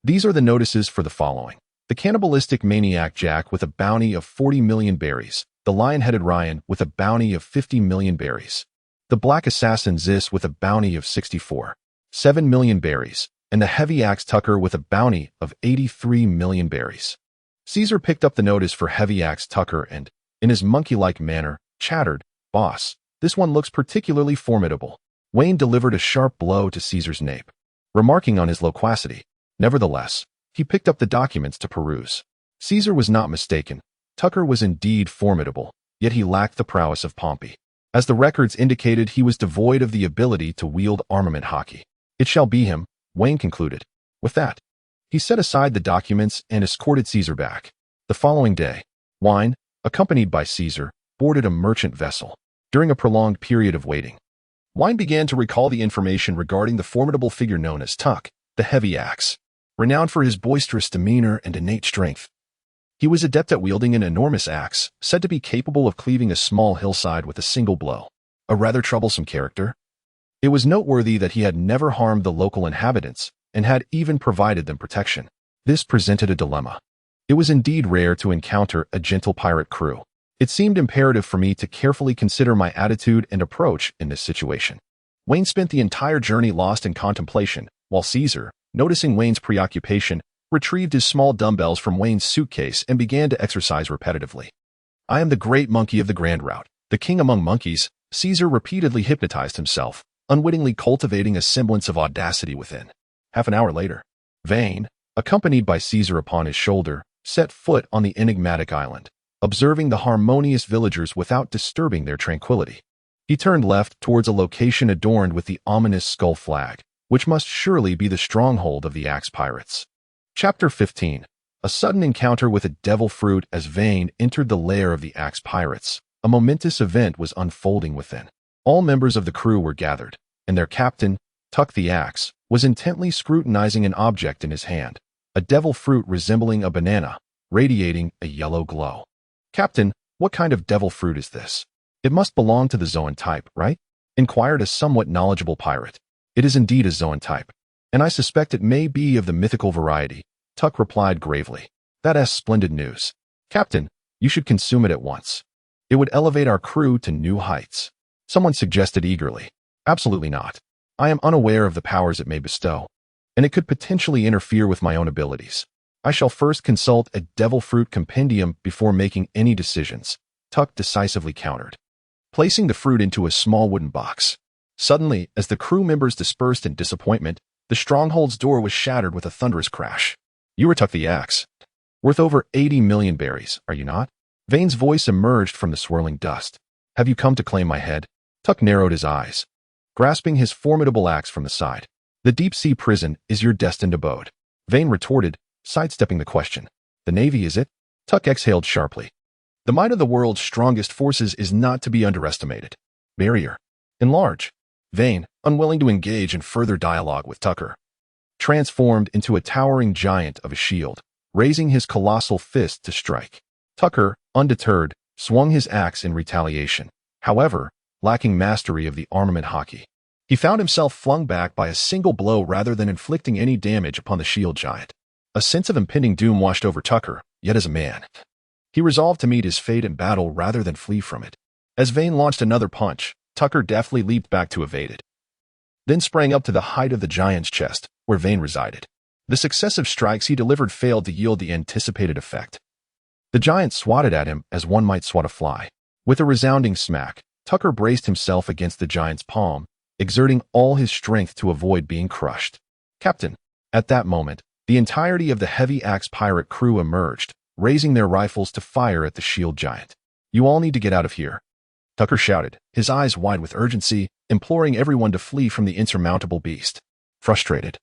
These are the notices for the following. The cannibalistic maniac Jack with a bounty of 40 million berries, the lion-headed Ryan with a bounty of 50 million berries, the black assassin Zis with a bounty of 7 million berries, and the heavy axe Tucker with a bounty of 83 million berries. Caesar picked up the notice for heavy axe Tucker and, in his monkey-like manner, chattered, Boss, this one looks particularly formidable. Wayne delivered a sharp blow to Caesar's nape, remarking on his loquacity. Nevertheless, he picked up the documents to peruse. Caesar was not mistaken. Tucker was indeed formidable, yet he lacked the prowess of Pompey. As the records indicated, he was devoid of the ability to wield armament hockey. It shall be him, Wayne concluded. With that, he set aside the documents and escorted Caesar back. The following day, Wayne, accompanied by Caesar, boarded a merchant vessel. During a prolonged period of waiting, Wayne began to recall the information regarding the formidable figure known as Tuck, the heavy axe. Renowned for his boisterous demeanor and innate strength, he was adept at wielding an enormous axe, said to be capable of cleaving a small hillside with a single blow. A rather troublesome character. It was noteworthy that he had never harmed the local inhabitants and had even provided them protection. This presented a dilemma. It was indeed rare to encounter a gentle pirate crew. It seemed imperative for me to carefully consider my attitude and approach in this situation. Wayne spent the entire journey lost in contemplation, while Caesar, noticing Wayne's preoccupation, retrieved his small dumbbells from Wayne's suitcase and began to exercise repetitively. I am the great monkey of the Grand Route, the king among monkeys. Caesar repeatedly hypnotized himself, unwittingly cultivating a semblance of audacity within. Half an hour later, Vane, accompanied by Caesar upon his shoulder, set foot on the enigmatic island, observing the harmonious villagers without disturbing their tranquility. He turned left towards a location adorned with the ominous skull flag, which must surely be the stronghold of the Axe Pirates. Chapter 15. A sudden encounter with a devil fruit. As Vane entered the lair of the Axe Pirates, a momentous event was unfolding within. All members of the crew were gathered, and their captain, Tuck the Axe, was intently scrutinizing an object in his hand, a devil fruit resembling a banana, radiating a yellow glow. Captain, what kind of devil fruit is this? It must belong to the Zoan type, right? Inquired a somewhat knowledgeable pirate. It is indeed a Zoan type, and I suspect it may be of the mythical variety, Tuck replied gravely. That's splendid news. Captain, you should consume it at once. It would elevate our crew to new heights. Someone suggested eagerly. Absolutely not. I am unaware of the powers it may bestow, and it could potentially interfere with my own abilities. I shall first consult a devil fruit compendium before making any decisions, Tuck decisively countered, placing the fruit into a small wooden box. Suddenly, as the crew members dispersed in disappointment, the stronghold's door was shattered with a thunderous crash. You were Tuck the Axe. Worth over 80 million berries, are you not? Vane's voice emerged from the swirling dust. Have you come to claim my head? Tuck narrowed his eyes, grasping his formidable axe from the side. The deep-sea prison is your destined abode. Vane retorted, sidestepping the question. The Navy, is it? Tuck exhaled sharply. The might of the world's strongest forces is not to be underestimated. Barrier. Enlarge. Vane, unwilling to engage in further dialogue with Tucker, transformed into a towering giant of a shield, raising his colossal fist to strike. Tucker, undeterred, swung his axe in retaliation. However, lacking mastery of the armament hockey, he found himself flung back by a single blow rather than inflicting any damage upon the shield giant. A sense of impending doom washed over Tucker, yet as a man, he resolved to meet his fate in battle rather than flee from it. As Vane launched another punch, Tucker deftly leaped back to evade it, then sprang up to the height of the giant's chest, where Vane resided. The successive strikes he delivered failed to yield the anticipated effect. The giant swatted at him as one might swat a fly. With a resounding smack, Tucker braced himself against the giant's palm, exerting all his strength to avoid being crushed. Captain. At that moment, the entirety of the heavy axe pirate crew emerged, raising their rifles to fire at the shield giant. You all need to get out of here, Tucker shouted, his eyes wide with urgency, imploring everyone to flee from the insurmountable beast. Frustrated,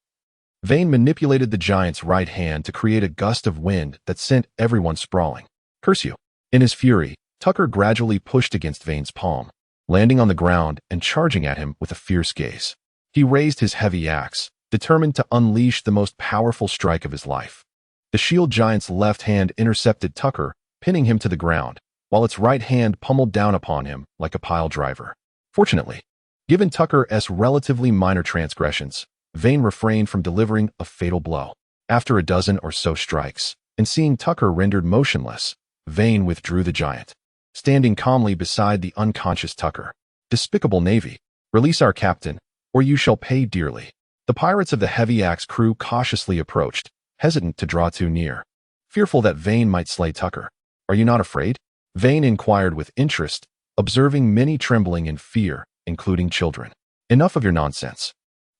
Vane manipulated the giant's right hand to create a gust of wind that sent everyone sprawling. Curse you. In his fury, Tucker gradually pushed against Vane's palm, landing on the ground and charging at him with a fierce gaze. He raised his heavy axe, determined to unleash the most powerful strike of his life. The shield giant's left hand intercepted Tucker, pinning him to the ground, while its right hand pummeled down upon him like a pile driver. Fortunately, given Tucker's relatively minor transgressions, Vane refrained from delivering a fatal blow. After a dozen or so strikes, and seeing Tucker rendered motionless, Vane withdrew the giant, standing calmly beside the unconscious Tucker. Despicable Navy, release our captain, or you shall pay dearly. The pirates of the heavy axe crew cautiously approached, hesitant to draw too near, fearful that Vane might slay Tucker. Are you not afraid? Vane inquired with interest, observing many trembling in fear, including children. Enough of your nonsense.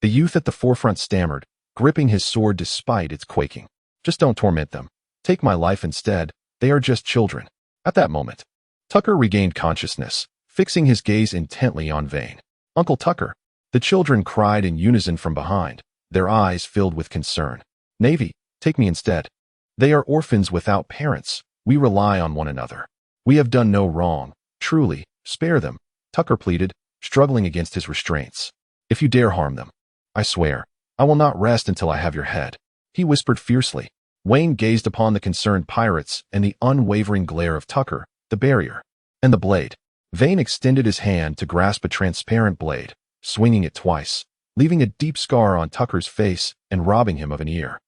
The youth at the forefront stammered, gripping his sword despite its quaking. Just don't torment them. Take my life instead. They are just children. At that moment, Tucker regained consciousness, fixing his gaze intently on Vane. Uncle Tucker. The children cried in unison from behind, their eyes filled with concern. Navy, take me instead. They are orphans without parents. We rely on one another. We have done no wrong. Truly, spare them, Tucker pleaded, struggling against his restraints. If you dare harm them, I swear, I will not rest until I have your head, he whispered fiercely. Wayne gazed upon the concerned pirates and the unwavering glare of Tucker, the barrier, and the blade. Vane extended his hand to grasp a transparent blade, swinging it twice, leaving a deep scar on Tucker's face and robbing him of an ear.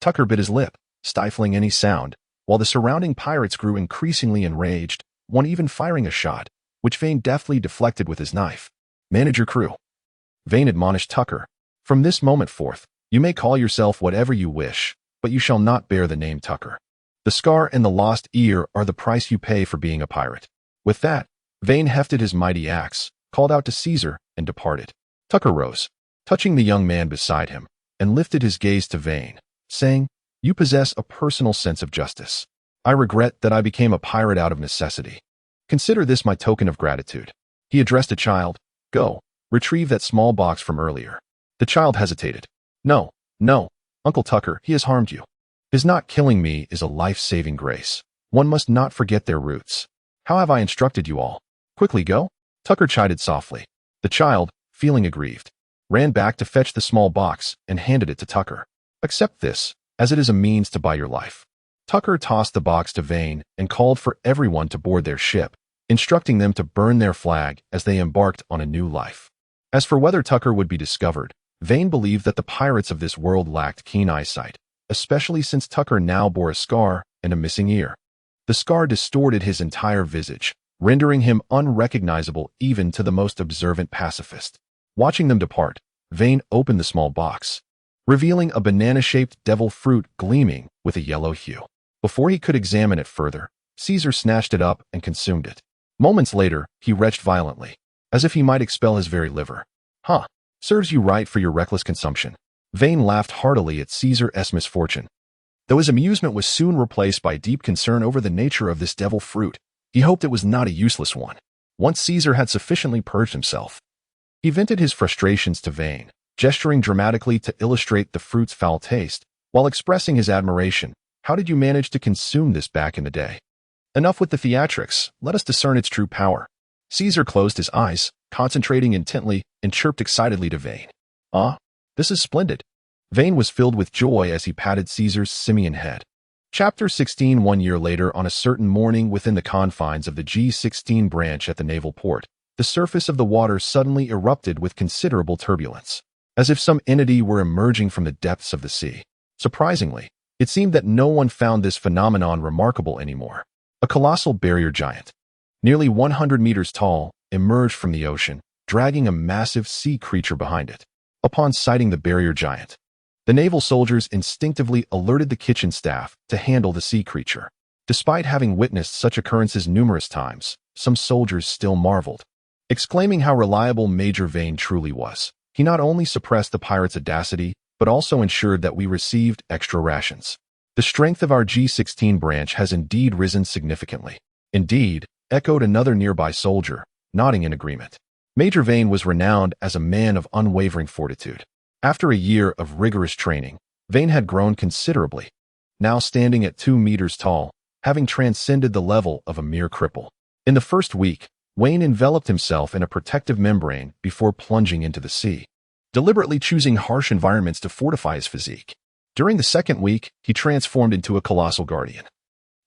Tucker bit his lip, stifling any sound, while the surrounding pirates grew increasingly enraged, one even firing a shot, which Vane deftly deflected with his knife. Manage your crew, Vane admonished Tucker. From this moment forth, you may call yourself whatever you wish, but you shall not bear the name Tucker. The scar and the lost ear are the price you pay for being a pirate. With that, Vane hefted his mighty axe, called out to Caesar, and departed. Tucker rose, touching the young man beside him, and lifted his gaze to Vane, saying, You possess a personal sense of justice. I regret that I became a pirate out of necessity. Consider this my token of gratitude. He addressed a child. Go, retrieve that small box from earlier. The child hesitated. No, Uncle Tucker, he has harmed you. His not killing me is a life-saving grace. One must not forget their roots. How have I instructed you all? Quickly go? Tucker chided softly. The child, feeling aggrieved, ran back to fetch the small box and handed it to Tucker. Accept this, as it is a means to buy your life. Tucker tossed the box to Vane and called for everyone to board their ship, instructing them to burn their flag as they embarked on a new life. As for whether Tucker would be discovered, Vane believed that the pirates of this world lacked keen eyesight, especially since Tucker now bore a scar and a missing ear. The scar distorted his entire visage, rendering him unrecognizable even to the most observant pacifist. Watching them depart, Vane opened the small box, revealing a banana-shaped devil fruit gleaming with a yellow hue. Before he could examine it further, Caesar snatched it up and consumed it. Moments later, he retched violently, as if he might expel his very liver. Huh, serves you right for your reckless consumption. Vane laughed heartily at Caesar's misfortune. Though his amusement was soon replaced by deep concern over the nature of this devil fruit, he hoped it was not a useless one. Once Caesar had sufficiently purged himself, he vented his frustrations to Vane, gesturing dramatically to illustrate the fruit's foul taste, while expressing his admiration. How did you manage to consume this back in the day? Enough with the theatrics, let us discern its true power. Caesar closed his eyes, concentrating intently, and chirped excitedly to Vane. Ah, this is splendid. Vane was filled with joy as he patted Caesar's simian head. Chapter 16. 1 year later, on a certain morning within the confines of the G16 branch at the naval port, the surface of the water suddenly erupted with considerable turbulence, as if some entity were emerging from the depths of the sea. Surprisingly, it seemed that no one found this phenomenon remarkable anymore. A colossal barrier giant, nearly 100 meters tall, emerged from the ocean, dragging a massive sea creature behind it. Upon sighting the barrier giant, the naval soldiers instinctively alerted the kitchen staff to handle the sea creature. Despite having witnessed such occurrences numerous times, some soldiers still marveled, exclaiming how reliable Major Vane truly was. He not only suppressed the pirates' audacity, but also ensured that we received extra rations. The strength of our G16 branch has indeed risen significantly. Indeed, echoed another nearby soldier, nodding in agreement. Major Vane was renowned as a man of unwavering fortitude. After a year of rigorous training, Vane had grown considerably, now standing at 2 meters tall, having transcended the level of a mere cripple. In the first week, Wayne enveloped himself in a protective membrane before plunging into the sea, deliberately choosing harsh environments to fortify his physique. During the second week, he transformed into a colossal guardian,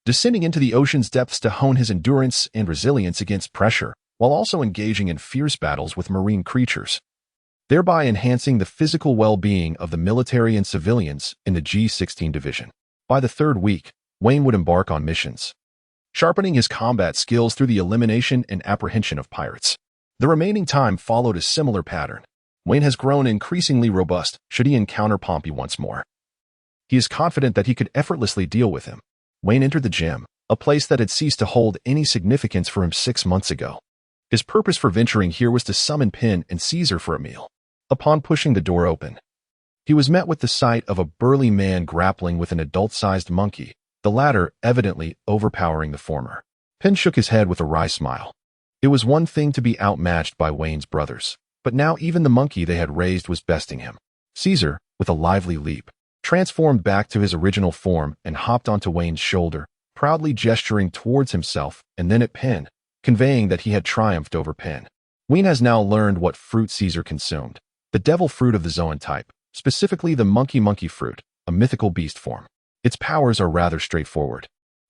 descending into the ocean's depths to hone his endurance and resilience against pressure, while also engaging in fierce battles with marine creatures, thereby enhancing the physical well-being of the military and civilians in the G16 division. By the third week, Wayne would embark on missions, sharpening his combat skills through the elimination and apprehension of pirates. The remaining time followed a similar pattern. Wayne has grown increasingly robust should he encounter Pompey once more. He is confident that he could effortlessly deal with him. Wayne entered the gym, a place that had ceased to hold any significance for him 6 months ago. His purpose for venturing here was to summon Penn and Caesar for a meal. Upon pushing the door open, he was met with the sight of a burly man grappling with an adult-sized monkey, the latter evidently overpowering the former. Penn shook his head with a wry smile. It was one thing to be outmatched by Wayne's brothers, but now even the monkey they had raised was besting him. Caesar, with a lively leap, transformed back to his original form and hopped onto Wayne's shoulder, proudly gesturing towards himself and then at Penn, conveying that he had triumphed over Penn. Wayne has now learned what fruit Caesar consumed, the devil fruit of the Zoan type, specifically the monkey fruit, a mythical beast form. Its powers are rather straightforward,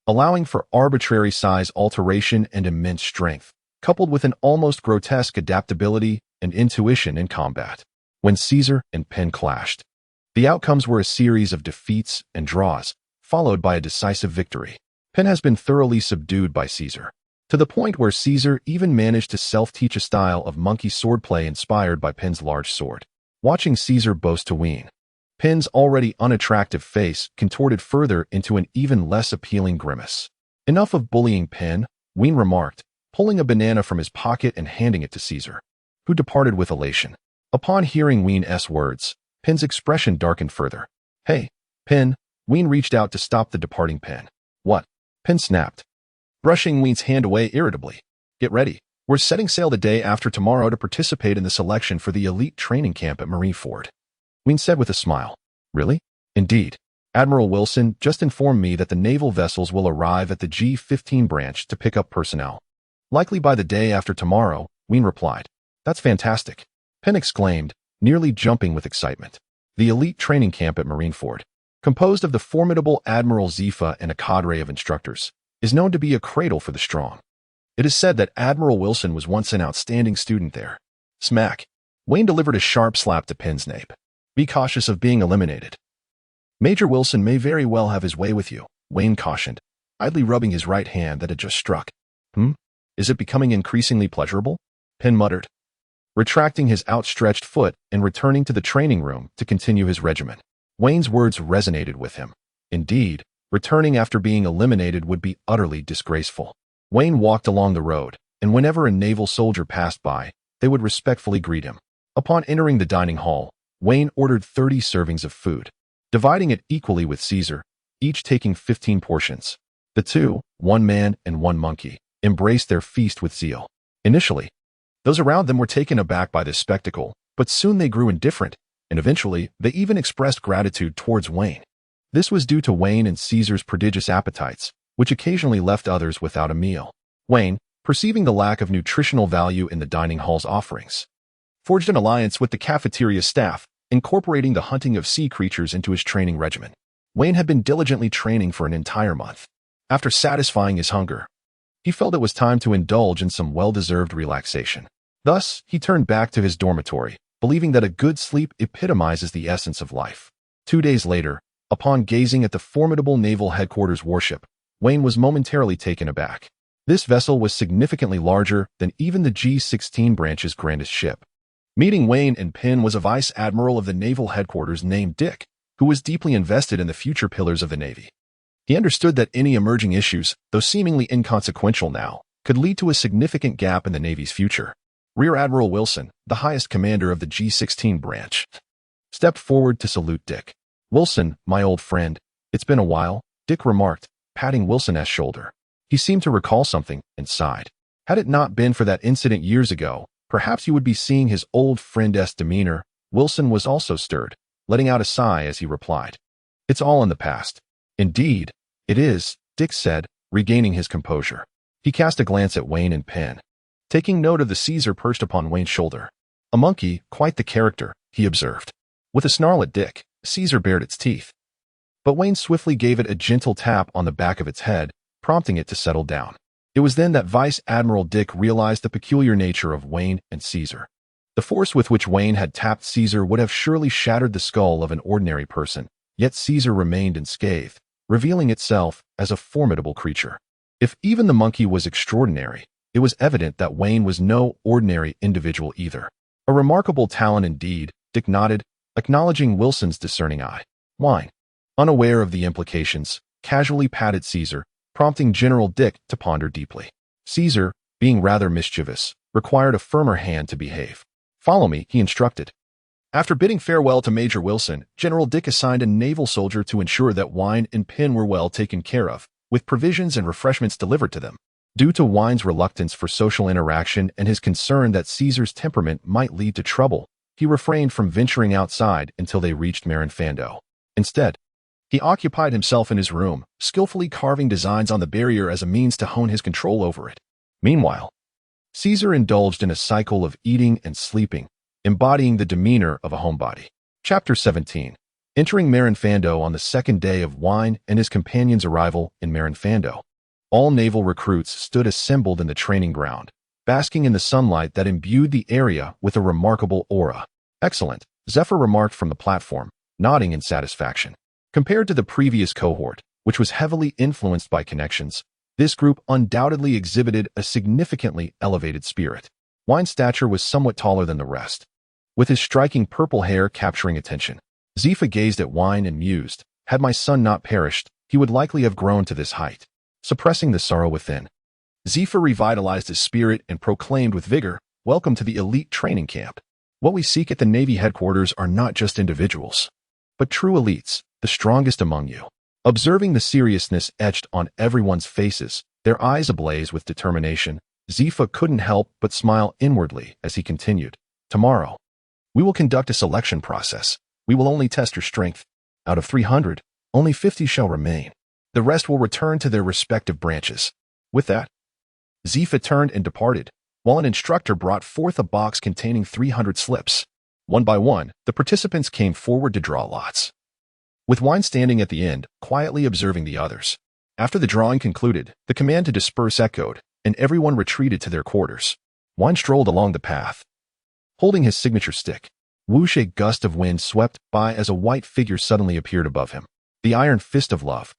allowing for arbitrary size alteration and immense strength, coupled with an almost grotesque adaptability and intuition in combat. When Caesar and Penn clashed, the outcomes were a series of defeats and draws, followed by a decisive victory. Penn has been thoroughly subdued by Caesar, to the point where Caesar even managed to self-teach a style of monkey swordplay inspired by Penn's large sword. Watching Caesar boast to Wayne, Penn's already unattractive face contorted further into an even less appealing grimace. Enough of bullying Penn, Wayne remarked, pulling a banana from his pocket and handing it to Caesar, who departed with elation. Upon hearing Wayne's words, Penn's expression darkened further. Hey, Penn, Wayne reached out to stop the departing Penn. What? Penn snapped, brushing Wayne's hand away irritably. Get ready. We're setting sail the day after tomorrow to participate in the selection for the elite training camp at Marineford. Wayne said with a smile. Really? Indeed. Admiral Wilson just informed me that the naval vessels will arrive at the G15 branch to pick up personnel. Likely by the day after tomorrow, Wayne replied. That's fantastic. Penn exclaimed, nearly jumping with excitement. The elite training camp at Marineford, composed of the formidable Admiral Zifa and a cadre of instructors, is known to be a cradle for the strong. It is said that Admiral Wilson was once an outstanding student there. Smack. Wayne delivered a sharp slap to Penn's nape. Be cautious of being eliminated. Major Wilson may very well have his way with you, Wayne cautioned, idly rubbing his right hand that had just struck. Is it becoming increasingly pleasurable? Penn muttered, retracting his outstretched foot and returning to the training room to continue his regimen. Wayne's words resonated with him. Indeed, returning after being eliminated would be utterly disgraceful. Wayne walked along the road, and whenever a naval soldier passed by, they would respectfully greet him. Upon entering the dining hall, Wayne ordered 30 servings of food, dividing it equally with Caesar, each taking 15 portions. The two, one man and one monkey, embraced their feast with zeal. Initially, those around them were taken aback by this spectacle, but soon they grew indifferent, and eventually they even expressed gratitude towards Wayne. This was due to Wayne and Caesar's prodigious appetites, which occasionally left others without a meal. Wayne, perceiving the lack of nutritional value in the dining hall's offerings, forged an alliance with the cafeteria staff, incorporating the hunting of sea creatures into his training regimen. Wayne had been diligently training for an entire month. After satisfying his hunger, he felt it was time to indulge in some well-deserved relaxation. Thus, he turned back to his dormitory, believing that a good sleep epitomizes the essence of life. 2 days later, upon gazing at the formidable naval headquarters warship, Wayne was momentarily taken aback. This vessel was significantly larger than even the G-16 branch's grandest ship. Meeting Wayne and Penn was a vice admiral of the naval headquarters named Dick, who was deeply invested in the future pillars of the Navy. He understood that any emerging issues, though seemingly inconsequential now, could lead to a significant gap in the Navy's future. Rear Admiral Wilson, the highest commander of the G-16 branch, stepped forward to salute Dick. "Wilson, my old friend, it's been a while," Dick remarked, patting Wilson's shoulder. He seemed to recall something and sighed. Had it not been for that incident years ago, perhaps you would be seeing his old friend's demeanor. Wilson was also stirred, letting out a sigh as he replied, "It's all in the past." "Indeed, it is," Dick said, regaining his composure. He cast a glance at Wayne and Penn, taking note of the Caesar perched upon Wayne's shoulder. "A monkey, quite the character," he observed. With a snarl at Dick, Caesar bared its teeth. But Wayne swiftly gave it a gentle tap on the back of its head, prompting it to settle down. It was then that Vice Admiral Dick realized the peculiar nature of Wayne and Caesar. The force with which Wayne had tapped Caesar would have surely shattered the skull of an ordinary person, yet Caesar remained unscathed, revealing itself as a formidable creature. If even the monkey was extraordinary, it was evident that Wayne was no ordinary individual either. A remarkable talent indeed, Dick nodded, acknowledging Wilson's discerning eye. Wayne, unaware of the implications, casually patted Caesar, prompting General Dick to ponder deeply. Caesar, being rather mischievous, required a firmer hand to behave. "Follow me," he instructed. After bidding farewell to Major Wilson, General Dick assigned a naval soldier to ensure that Wayne and Penn were well taken care of, with provisions and refreshments delivered to them. Due to Wayne's reluctance for social interaction and his concern that Caesar's temperament might lead to trouble, he refrained from venturing outside until they reached Marinfando. Instead, he occupied himself in his room, skillfully carving designs on the barrier as a means to hone his control over it. Meanwhile, Caesar indulged in a cycle of eating and sleeping, embodying the demeanor of a homebody. Chapter 17. Entering Marinfando on the second day of Wayne and his companion's arrival in Marinfando, all naval recruits stood assembled in the training ground, basking in the sunlight that imbued the area with a remarkable aura. "Excellent," Zephyr remarked from the platform, nodding in satisfaction. Compared to the previous cohort, which was heavily influenced by connections, this group undoubtedly exhibited a significantly elevated spirit. Wayne's stature was somewhat taller than the rest, with his striking purple hair capturing attention. Zephyr gazed at Wayne and mused, had my son not perished, he would likely have grown to this height. Suppressing the sorrow within, Zephyr revitalized his spirit and proclaimed with vigor, "Welcome to the elite training camp. What we seek at the Navy headquarters are not just individuals, but true elites, the strongest among you." Observing the seriousness etched on everyone's faces, their eyes ablaze with determination, Zephyr couldn't help but smile inwardly as he continued, "Tomorrow, we will conduct a selection process. We will only test your strength. Out of 300, only 50 shall remain. The rest will return to their respective branches." With that, Zephyr turned and departed, while an instructor brought forth a box containing 300 slips. One by one, the participants came forward to draw lots, with Wayne standing at the end, quietly observing the others. After the drawing concluded, the command to disperse echoed, and everyone retreated to their quarters. Wayne strolled along the path, holding his signature stick. Whoosh! A gust of wind swept by as a white figure suddenly appeared above him. The iron fist of love.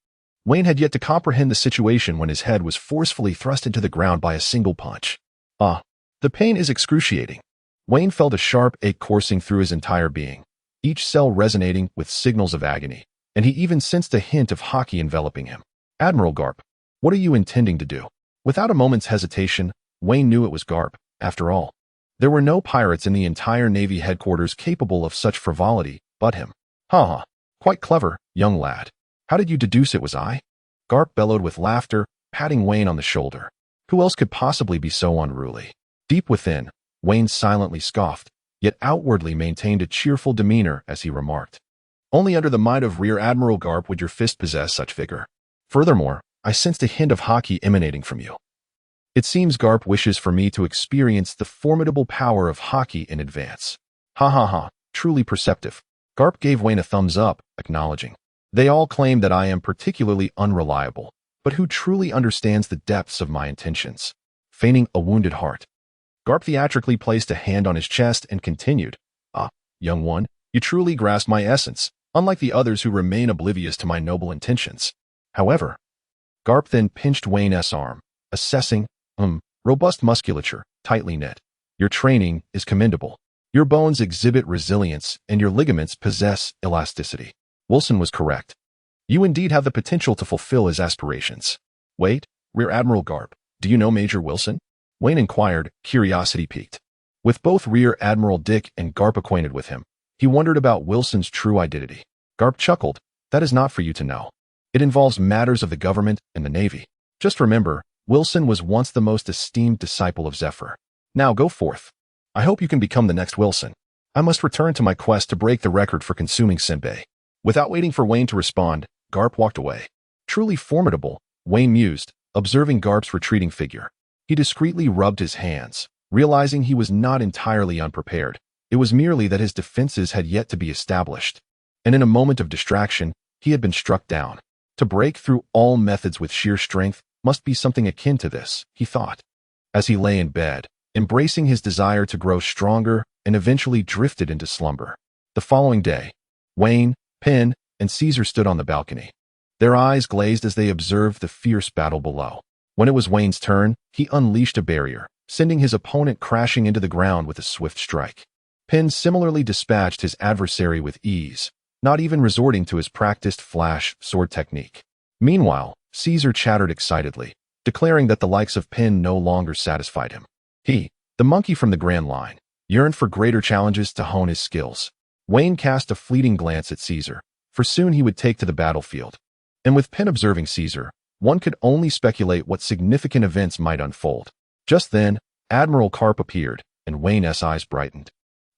Wayne had yet to comprehend the situation when his head was forcefully thrust into the ground by a single punch. The pain is excruciating. Wayne felt a sharp ache coursing through his entire being, each cell resonating with signals of agony, and he even sensed a hint of hockey enveloping him. Admiral Garp, what are you intending to do? Without a moment's hesitation, Wayne knew it was Garp, after all. There were no pirates in the entire Navy headquarters capable of such frivolity but him. Ha! Quite clever, young lad. How did you deduce it was I? Garp bellowed with laughter, patting Wayne on the shoulder. Who else could possibly be so unruly? Deep within, Wayne silently scoffed, yet outwardly maintained a cheerful demeanor as he remarked. Only under the might of Rear Admiral Garp would your fist possess such vigor. Furthermore, I sensed a hint of hockey emanating from you. It seems Garp wishes for me to experience the formidable power of hockey in advance. Ha, truly perceptive. Garp gave Wayne a thumbs up, acknowledging. They all claim that I am particularly unreliable, but who truly understands the depths of my intentions? Feigning a wounded heart. Garp theatrically placed a hand on his chest and continued, young one, you truly grasp my essence, unlike the others who remain oblivious to my noble intentions. However, Garp then pinched Wayne's arm, assessing, robust musculature, tightly knit. Your training is commendable. Your bones exhibit resilience and your ligaments possess elasticity. Wilson was correct. You indeed have the potential to fulfill his aspirations. Wait, Rear Admiral Garp, do you know Major Wilson? Wayne inquired, curiosity piqued. With both Rear Admiral Dick and Garp acquainted with him, he wondered about Wilson's true identity. Garp chuckled, that is not for you to know. It involves matters of the government and the Navy. Just remember, Wilson was once the most esteemed disciple of Zephyr. Now go forth. I hope you can become the next Wilson. I must return to my quest to break the record for consuming senbei. Without waiting for Wayne to respond, Garp walked away. Truly formidable, Wayne mused, observing Garp's retreating figure. He discreetly rubbed his hands, realizing he was not entirely unprepared. It was merely that his defenses had yet to be established. And in a moment of distraction, he had been struck down. To break through all methods with sheer strength must be something akin to this, he thought. As he lay in bed, embracing his desire to grow stronger and eventually drifted into slumber. The following day, Wayne, Penn, and Caesar stood on the balcony. Their eyes glazed as they observed the fierce battle below. When it was Wayne's turn, he unleashed a barrier, sending his opponent crashing into the ground with a swift strike. Penn similarly dispatched his adversary with ease, not even resorting to his practiced flash sword technique. Meanwhile, Caesar chattered excitedly, declaring that the likes of Penn no longer satisfied him. He, the monkey from the Grand Line, yearned for greater challenges to hone his skills. Wayne cast a fleeting glance at Caesar, for soon he would take to the battlefield. And with Penn observing Caesar, one could only speculate what significant events might unfold. Just then, Admiral Garp appeared, and Wayne's eyes brightened.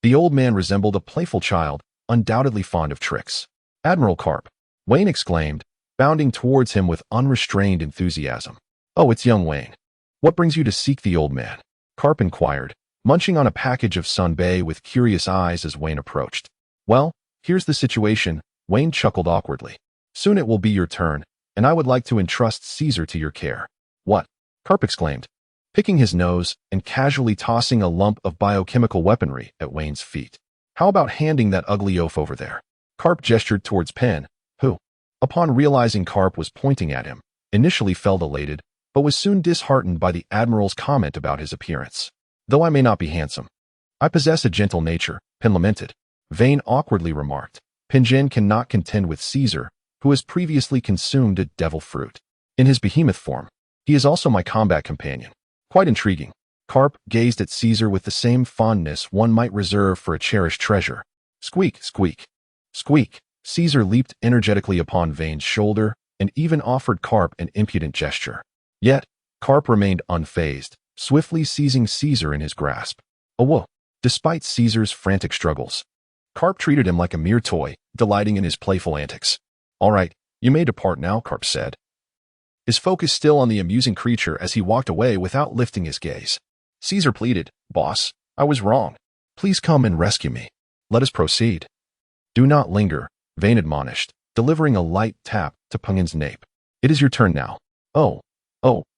The old man resembled a playful child, undoubtedly fond of tricks. Admiral Garp, Wayne exclaimed, bounding towards him with unrestrained enthusiasm. Oh, it's young Wayne. What brings you to seek the old man? Garp inquired, munching on a package of senbei with curious eyes as Wayne approached. Well, here's the situation, Wayne chuckled awkwardly. Soon it will be your turn, and I would like to entrust Caesar to your care. What? Garp exclaimed, picking his nose and casually tossing a lump of biochemical weaponry at Wayne's feet. How about handing that ugly oaf over there? Garp gestured towards Penn, who, upon realizing Garp was pointing at him, initially felt elated, but was soon disheartened by the Admiral's comment about his appearance. Though I may not be handsome, I possess a gentle nature, Penn lamented. Vane awkwardly remarked, Penjen cannot contend with Caesar, who has previously consumed a devil fruit. In his behemoth form, he is also my combat companion. Quite intriguing. Garp gazed at Caesar with the same fondness one might reserve for a cherished treasure. Squeak, squeak. Squeak. Caesar leaped energetically upon Vane's shoulder and even offered Garp an impudent gesture. Yet, Garp remained unfazed, swiftly seizing Caesar in his grasp. Whoa! Despite Caesar's frantic struggles, Garp treated him like a mere toy, delighting in his playful antics. All right, you may depart now, Garp said, his focus still on the amusing creature as he walked away without lifting his gaze. Caesar pleaded, Boss, I was wrong. Please come and rescue me. Let us proceed. Do not linger, Vane admonished, delivering a light tap to Pungen's nape. It is your turn now. Oh,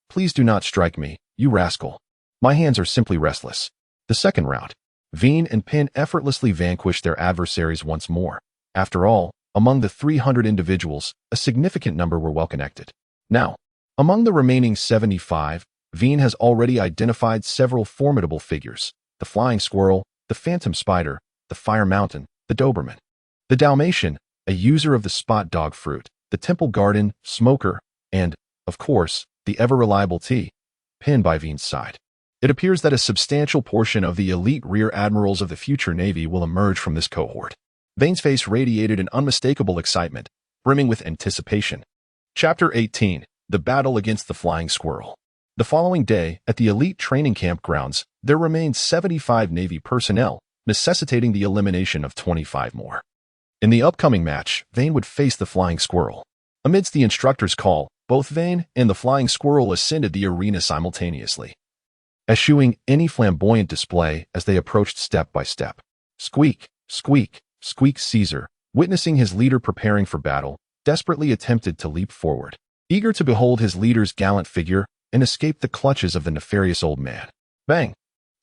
please do not strike me, you rascal. My hands are simply restless. The second round. Vane and Penn effortlessly vanquished their adversaries once more. After all, Among the 300 individuals, a significant number were well-connected. Now, among the remaining 75, Veen has already identified several formidable figures: the flying squirrel, the phantom spider, the fire mountain, the Doberman, the Dalmatian, a user of the spot dog fruit, the temple garden, smoker, and, of course, the ever-reliable T, pinned by Veen's side. It appears that a substantial portion of the elite rear admirals of the future Navy will emerge from this cohort. Veen's face radiated an unmistakable excitement, brimming with anticipation. Chapter 18. The Battle Against the Flying Squirrel. The following day, at the elite training camp grounds, there remained 75 Navy personnel, necessitating the elimination of 25 more. In the upcoming match, Veen would face the Flying Squirrel. Amidst the instructor's call, both Veen and the Flying Squirrel ascended the arena simultaneously, eschewing any flamboyant display as they approached step by step. Squeak, squeak, squeaked Caesar, witnessing his leader preparing for battle, desperately attempted to leap forward, eager to behold his leader's gallant figure and escape the clutches of the nefarious old man. Bang!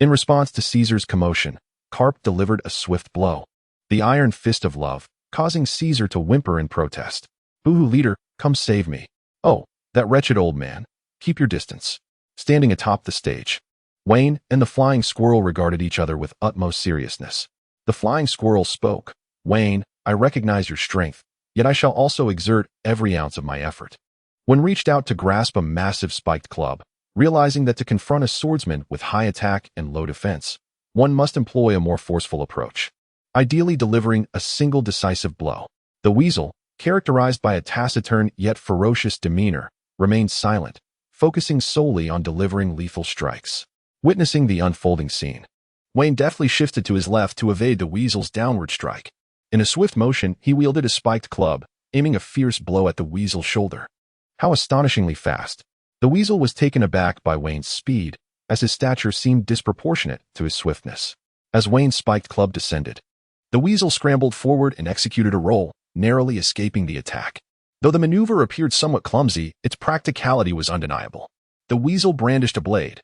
In response to Caesar's commotion, Carp delivered a swift blow, the iron fist of love, causing Caesar to whimper in protest. Boo-hoo, leader, come save me. Oh, that wretched old man. Keep your distance. Standing atop the stage, Wayne and the Flying Squirrel regarded each other with utmost seriousness. The Flying Squirrel spoke. Wayne, I recognize your strength, yet I shall also exert every ounce of my effort. When reached out to grasp a massive spiked club, realizing that to confront a swordsman with high attack and low defense, one must employ a more forceful approach, ideally delivering a single decisive blow. The weasel, characterized by a taciturn yet ferocious demeanor, remained silent, focusing solely on delivering lethal strikes. Witnessing the unfolding scene, Wayne deftly shifted to his left to evade the weasel's downward strike. In a swift motion, he wielded a spiked club, aiming a fierce blow at the weasel's shoulder. How astonishingly fast! The weasel was taken aback by Wayne's speed, as his stature seemed disproportionate to his swiftness. As Wayne's spiked club descended, the weasel scrambled forward and executed a roll, narrowly escaping the attack. Though the maneuver appeared somewhat clumsy, its practicality was undeniable. The weasel brandished a blade,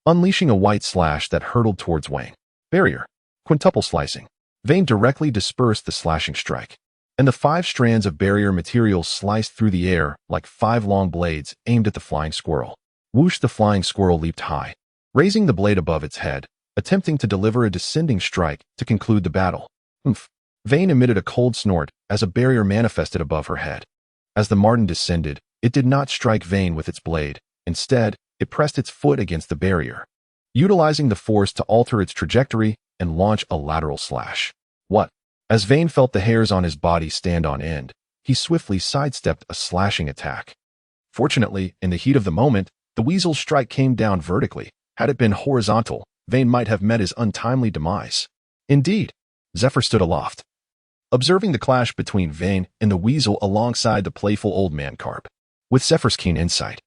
unleashing a white slash that hurtled towards Wayne. Barrier. Quintuple slicing. Veen directly dispersed the slashing strike, and the 5 strands of barrier material sliced through the air like 5 long blades aimed at the Flying Squirrel. Whoosh! The Flying Squirrel leaped high, raising the blade above its head, attempting to deliver a descending strike to conclude the battle. Oomph! Veen emitted a cold snort as a barrier manifested above her head. As the marten descended, it did not strike Veen with its blade. Instead, it pressed its foot against the barrier, utilizing the force to alter its trajectory and launch a lateral slash. What? As Veen felt the hairs on his body stand on end, he swiftly sidestepped a slashing attack. Fortunately, in the heat of the moment, the weasel's strike came down vertically. Had it been horizontal, Veen might have met his untimely demise. Indeed, Zephyr stood aloft, observing the clash between Veen and the weasel alongside the playful old man Carp. With Zephyr's keen insight,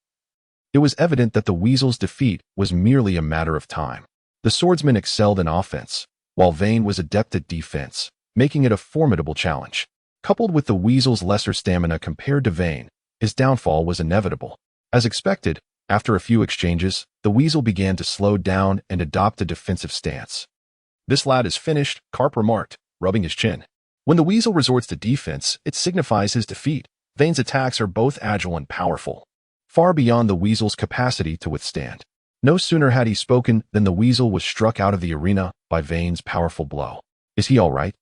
it was evident that the weasel's defeat was merely a matter of time. The swordsman excelled in offense, while Veen was adept at defense, making it a formidable challenge. Coupled with the weasel's lesser stamina compared to Veen, his downfall was inevitable. As expected, after a few exchanges, the weasel began to slow down and adopt a defensive stance. This lad is finished, Carp remarked, rubbing his chin. When the weasel resorts to defense, it signifies his defeat. Veen's attacks are both agile and powerful, far beyond the weasel's capacity to withstand. No sooner had he spoken than the weasel was struck out of the arena by Veen's powerful blow. Is he all right?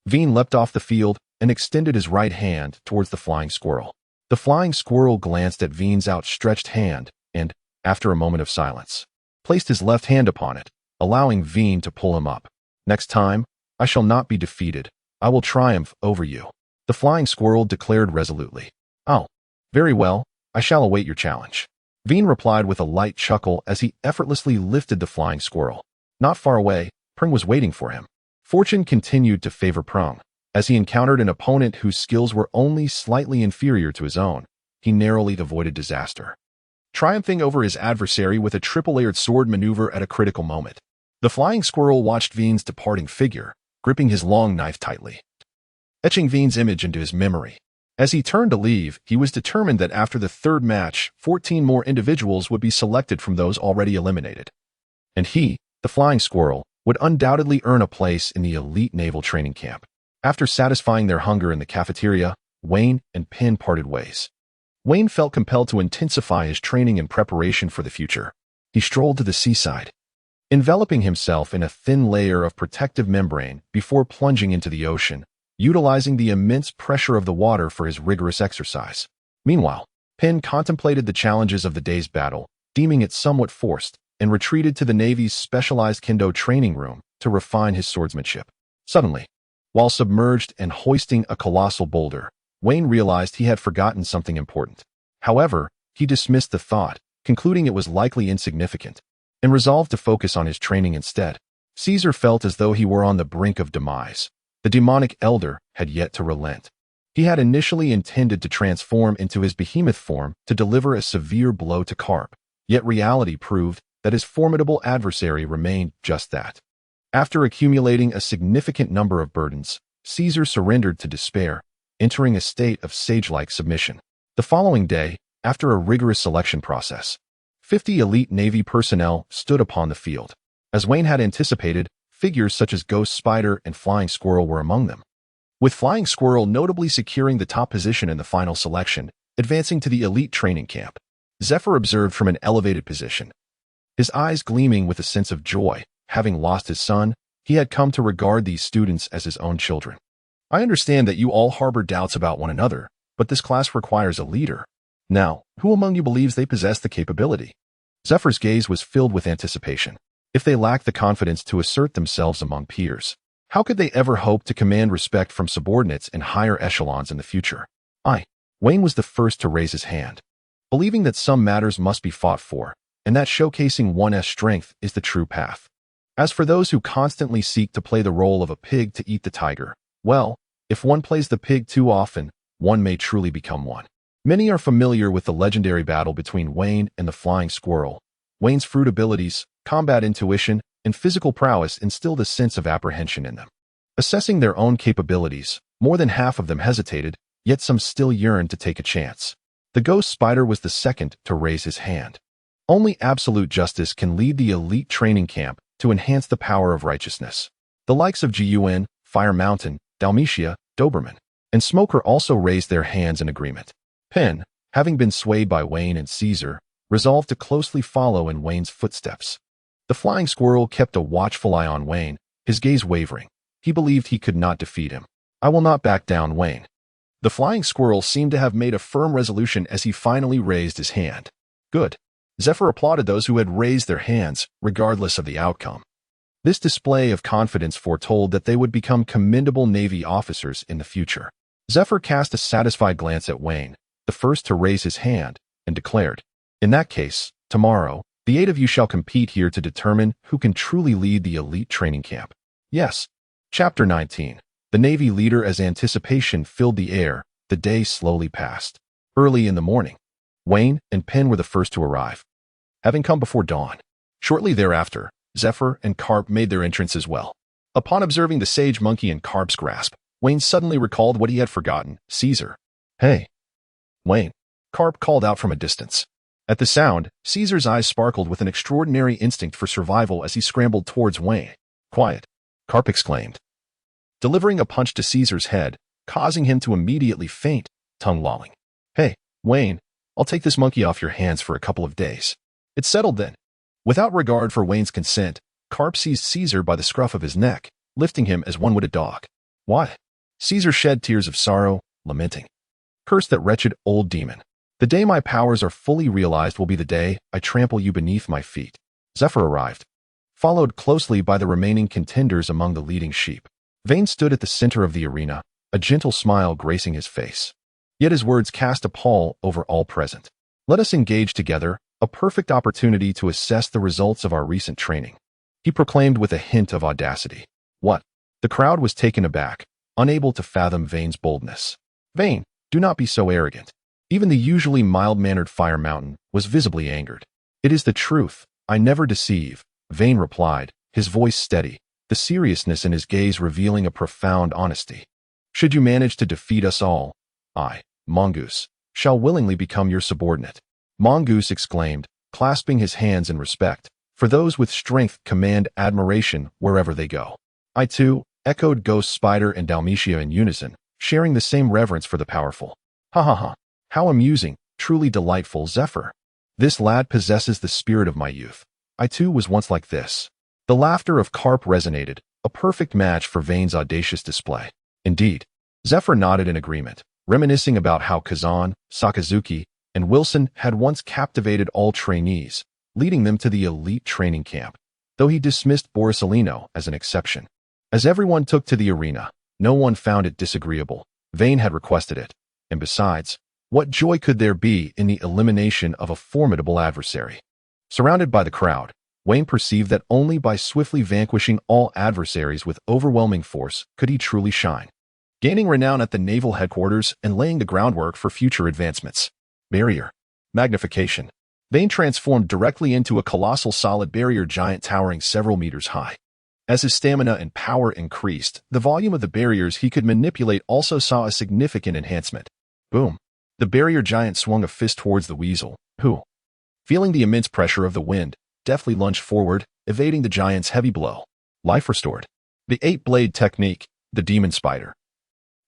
Veen leapt off the field and extended his right hand towards the Flying Squirrel. The Flying Squirrel glanced at Veen's outstretched hand and, after a moment of silence, placed his left hand upon it, allowing Veen to pull him up. Next time, I shall not be defeated. I will triumph over you, the Flying Squirrel declared resolutely. Oh, very well, I shall await your challenge. Veen replied with a light chuckle as he effortlessly lifted the Flying Squirrel. Not far away, Prung was waiting for him. Fortune continued to favor Prung. As he encountered an opponent whose skills were only slightly inferior to his own, he narrowly avoided disaster, triumphing over his adversary with a triple-layered sword maneuver at a critical moment. The Flying Squirrel watched Veen's departing figure, gripping his long knife tightly, etching Veen's image into his memory. As he turned to leave, he was determined that after the third match, 14 more individuals would be selected from those already eliminated. And he, the Flying Squirrel, would undoubtedly earn a place in the elite naval training camp. After satisfying their hunger in the cafeteria, Wayne and Penn parted ways. Wayne felt compelled to intensify his training in preparation for the future. He strolled to the seaside, enveloping himself in a thin layer of protective membrane before plunging into the ocean, utilizing the immense pressure of the water for his rigorous exercise. Meanwhile, Penn contemplated the challenges of the day's battle, deeming it somewhat forced, and retreated to the Navy's specialized kendo training room to refine his swordsmanship. Suddenly, while submerged and hoisting a colossal boulder, Wayne realized he had forgotten something important. However, he dismissed the thought, concluding it was likely insignificant, and resolved to focus on his training instead. Caesar felt as though he were on the brink of demise. The demonic elder had yet to relent. He had initially intended to transform into his behemoth form to deliver a severe blow to Carp, yet reality proved that his formidable adversary remained just that. After accumulating a significant number of burdens, Caesar surrendered to despair, entering a state of sage-like submission. The following day, after a rigorous selection process, 50 elite Navy personnel stood upon the field. As Wayne had anticipated, figures such as Ghost Spider and Flying Squirrel were among them, with Flying Squirrel notably securing the top position in the final selection, advancing to the elite training camp. Zephyr observed from an elevated position, his eyes gleaming with a sense of joy. Having lost his son, he had come to regard these students as his own children. I understand that you all harbor doubts about one another, but this class requires a leader. Now, who among you believes they possess the capability? Zephyr's gaze was filled with anticipation. If they lacked the confidence to assert themselves among peers, how could they ever hope to command respect from subordinates in higher echelons in the future? Wayne was the first to raise his hand, believing that some matters must be fought for, and that showcasing one's strength is the true path. As for those who constantly seek to play the role of a pig to eat the tiger, well, if one plays the pig too often, one may truly become one. Many are familiar with the legendary battle between Wayne and the Flying Squirrel. Wayne's fruit abilities, combat intuition, and physical prowess instilled a sense of apprehension in them. Assessing their own capabilities, more than half of them hesitated, yet some still yearned to take a chance. The Ghost Spider was the second to raise his hand. Only absolute justice can lead the elite training camp to enhance the power of righteousness. The likes of Gun, Fire Mountain, Dalmatia, Doberman, and Smoker also raised their hands in agreement. Penn, having been swayed by Wayne and Caesar, resolved to closely follow in Wayne's footsteps. The Flying Squirrel kept a watchful eye on Wayne, his gaze wavering. He believed he could not defeat him. I will not back down, Wayne. The Flying Squirrel seemed to have made a firm resolution as he finally raised his hand. Good. Zephyr applauded those who had raised their hands, regardless of the outcome. This display of confidence foretold that they would become commendable Navy officers in the future. Zephyr cast a satisfied glance at Wayne, the first to raise his hand, and declared, "In that case, tomorrow, the 8 of you shall compete here to determine who can truly lead the elite training camp." Yes. Chapter 19. The Navy leader. As anticipation filled the air, the day slowly passed. Early in the morning, Wayne and Penn were the first to arrive, having come before dawn. Shortly thereafter, Zephyr and Carp made their entrance as well. Upon observing the sage monkey in Carp's grasp, Wayne suddenly recalled what he had forgotten: Caesar. "Hey, Wayne," Carp called out from a distance. At the sound, Caesar's eyes sparkled with an extraordinary instinct for survival as he scrambled towards Wayne. "Quiet," Carp exclaimed, delivering a punch to Caesar's head, causing him to immediately faint, tongue lolling. "Hey, Wayne, I'll take this monkey off your hands for a couple of days. It's settled then." Without regard for Wayne's consent, Carp seized Caesar by the scruff of his neck, lifting him as one would a dog. "Why?" Caesar shed tears of sorrow, lamenting, "Curse that wretched old demon. The day my powers are fully realized will be the day I trample you beneath my feet." Zephyr arrived, followed closely by the remaining contenders among the leading sheep. Vane stood at the center of the arena, a gentle smile gracing his face. Yet his words cast a pall over all present. "Let us engage together, a perfect opportunity to assess the results of our recent training," he proclaimed with a hint of audacity. "What?" The crowd was taken aback, unable to fathom Vane's boldness. "Vane, do not be so arrogant." Even the usually mild-mannered Fire Mountain was visibly angered. "It is the truth. I never deceive," Vane replied, his voice steady, the seriousness in his gaze revealing a profound honesty. "Should you manage to defeat us all, I, Mongoose, shall willingly become your subordinate." Mongoose exclaimed, clasping his hands in respect, "For those with strength command admiration wherever they go. I too echoed Ghost Spider and Dalmatia in unison, sharing the same reverence for the powerful. Ha ha ha. How amusing, truly delightful, Zephyr. This lad possesses the spirit of my youth. I too was once like this. The laughter of Carp resonated, a perfect match for Vane's audacious display. Indeed, Zephyr nodded in agreement, reminiscing about how Kazan, Sakazuki, and Wilson had once captivated all trainees, leading them to the elite training camp, though he dismissed Borisolino as an exception. As everyone took to the arena, no one found it disagreeable. Vane had requested it, and besides, what joy could there be in the elimination of a formidable adversary? Surrounded by the crowd, Wayne perceived that only by swiftly vanquishing all adversaries with overwhelming force could he truly shine, gaining renown at the naval headquarters and laying the groundwork for future advancements. Barrier. Magnification. Vane transformed directly into a colossal solid barrier giant towering several meters high. As his stamina and power increased, the volume of the barriers he could manipulate also saw a significant enhancement. Boom. The barrier giant swung a fist towards the weasel, who, feeling the immense pressure of the wind, deftly lunged forward, evading the giant's heavy blow. Life restored. The 8-blade technique, the demon spider,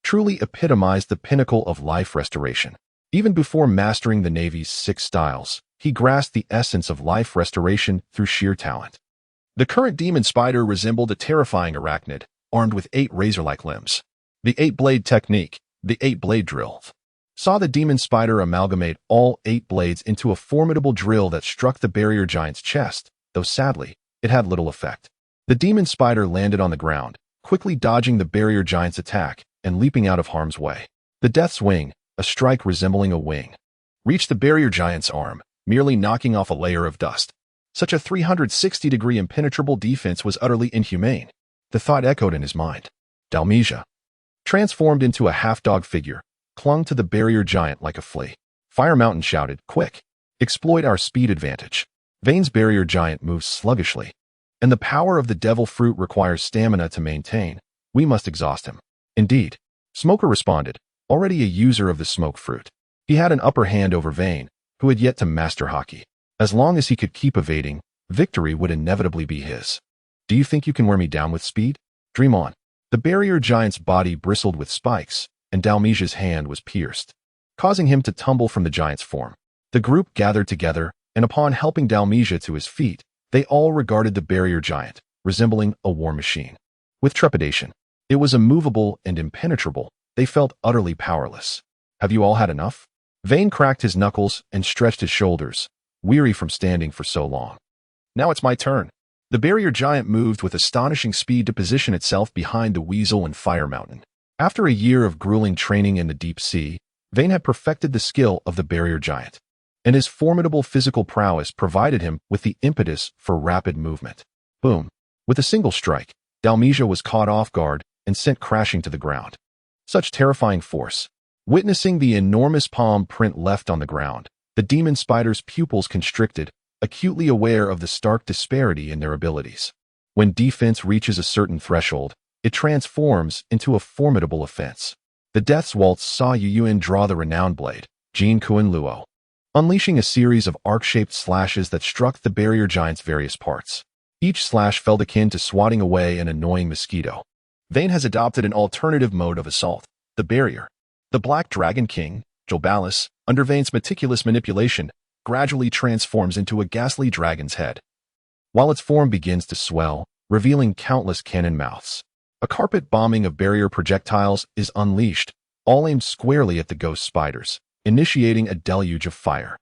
truly epitomized the pinnacle of life restoration. Even before mastering the Navy's 6 styles, he grasped the essence of life restoration through sheer talent. The current demon spider resembled a terrifying arachnid, armed with 8 razor-like limbs. The 8-blade technique, the 8-blade drill, saw the demon spider amalgamate all 8 blades into a formidable drill that struck the barrier giant's chest, though sadly, it had little effect. The demon spider landed on the ground, quickly dodging the barrier giant's attack and leaping out of harm's way. The Death's Wing, a strike resembling a wing, reached the barrier giant's arm, merely knocking off a layer of dust. Such a 360-degree impenetrable defense was utterly inhumane. The thought echoed in his mind. Dalmatia, transformed into a half-dog figure, clung to the barrier giant like a flea. Fire Mountain shouted, "Quick! Exploit our speed advantage." Vane's barrier giant moves sluggishly, and the power of the devil fruit requires stamina to maintain. We must exhaust him. Indeed, Smoker responded, already a user of the smoke fruit. He had an upper hand over Vane, who had yet to master hockey. As long as he could keep evading, victory would inevitably be his. Do you think you can wear me down with speed? Dream on. The barrier giant's body bristled with spikes, and Dalmatia's hand was pierced, causing him to tumble from the giant's form. The group gathered together, and upon helping Dalmatia to his feet, they all regarded the barrier giant, resembling a war machine, with trepidation. It was immovable and impenetrable. They felt utterly powerless. Have you all had enough? Vane cracked his knuckles and stretched his shoulders, weary from standing for so long. Now it's my turn. The barrier giant moved with astonishing speed to position itself behind the weasel and Fire Mountain. After a year of grueling training in the deep sea, Vane had perfected the skill of the barrier giant, and his formidable physical prowess provided him with the impetus for rapid movement. Boom! With a single strike, Dalmatia was caught off guard and sent crashing to the ground. Such terrifying force. Witnessing the enormous palm print left on the ground, the demon spider's pupils constricted, acutely aware of the stark disparity in their abilities. When defense reaches a certain threshold, it transforms into a formidable offense. The Death's Waltz saw Yuyuan draw the renowned blade, Jin Kuan Luo, unleashing a series of arc-shaped slashes that struck the barrier giant's various parts. Each slash felt akin to swatting away an annoying mosquito. Vane has adopted an alternative mode of assault, the barrier. The Black Dragon King, Jobalis, under Vane's meticulous manipulation, gradually transforms into a ghastly dragon's head, while its form begins to swell, revealing countless cannon mouths. A carpet bombing of barrier projectiles is unleashed, all aimed squarely at the ghost spiders, initiating a deluge of fire.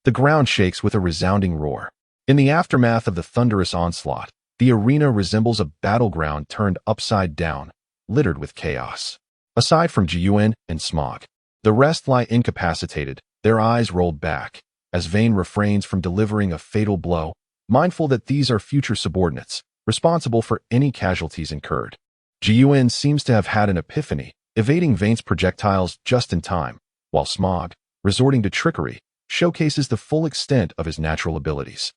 The ground shakes with a resounding roar. In the aftermath of the thunderous onslaught, the arena resembles a battleground turned upside down, littered with chaos. Aside from Jiyuan and Smog, the rest lie incapacitated, their eyes rolled back, as Vane refrains from delivering a fatal blow, mindful that these are future subordinates, responsible for any casualties incurred. Jiyuan seems to have had an epiphany, evading Vane's projectiles just in time, while Smog, resorting to trickery, showcases the full extent of his natural abilities.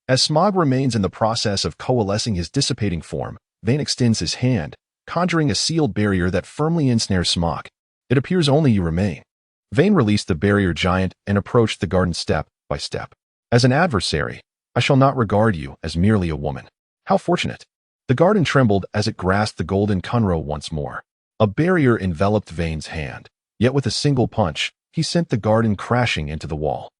As Smog remains in the process of coalescing his dissipating form, Vane extends his hand, conjuring a sealed barrier that firmly ensnares Smog. It appears only you remain. Vane released the barrier giant and approached the garden step by step. As an adversary, I shall not regard you as merely a woman. How fortunate! The garden trembled as it grasped the golden Kunro once more. A barrier enveloped Vane's hand, yet with a single punch, he sent the garden crashing into the wall.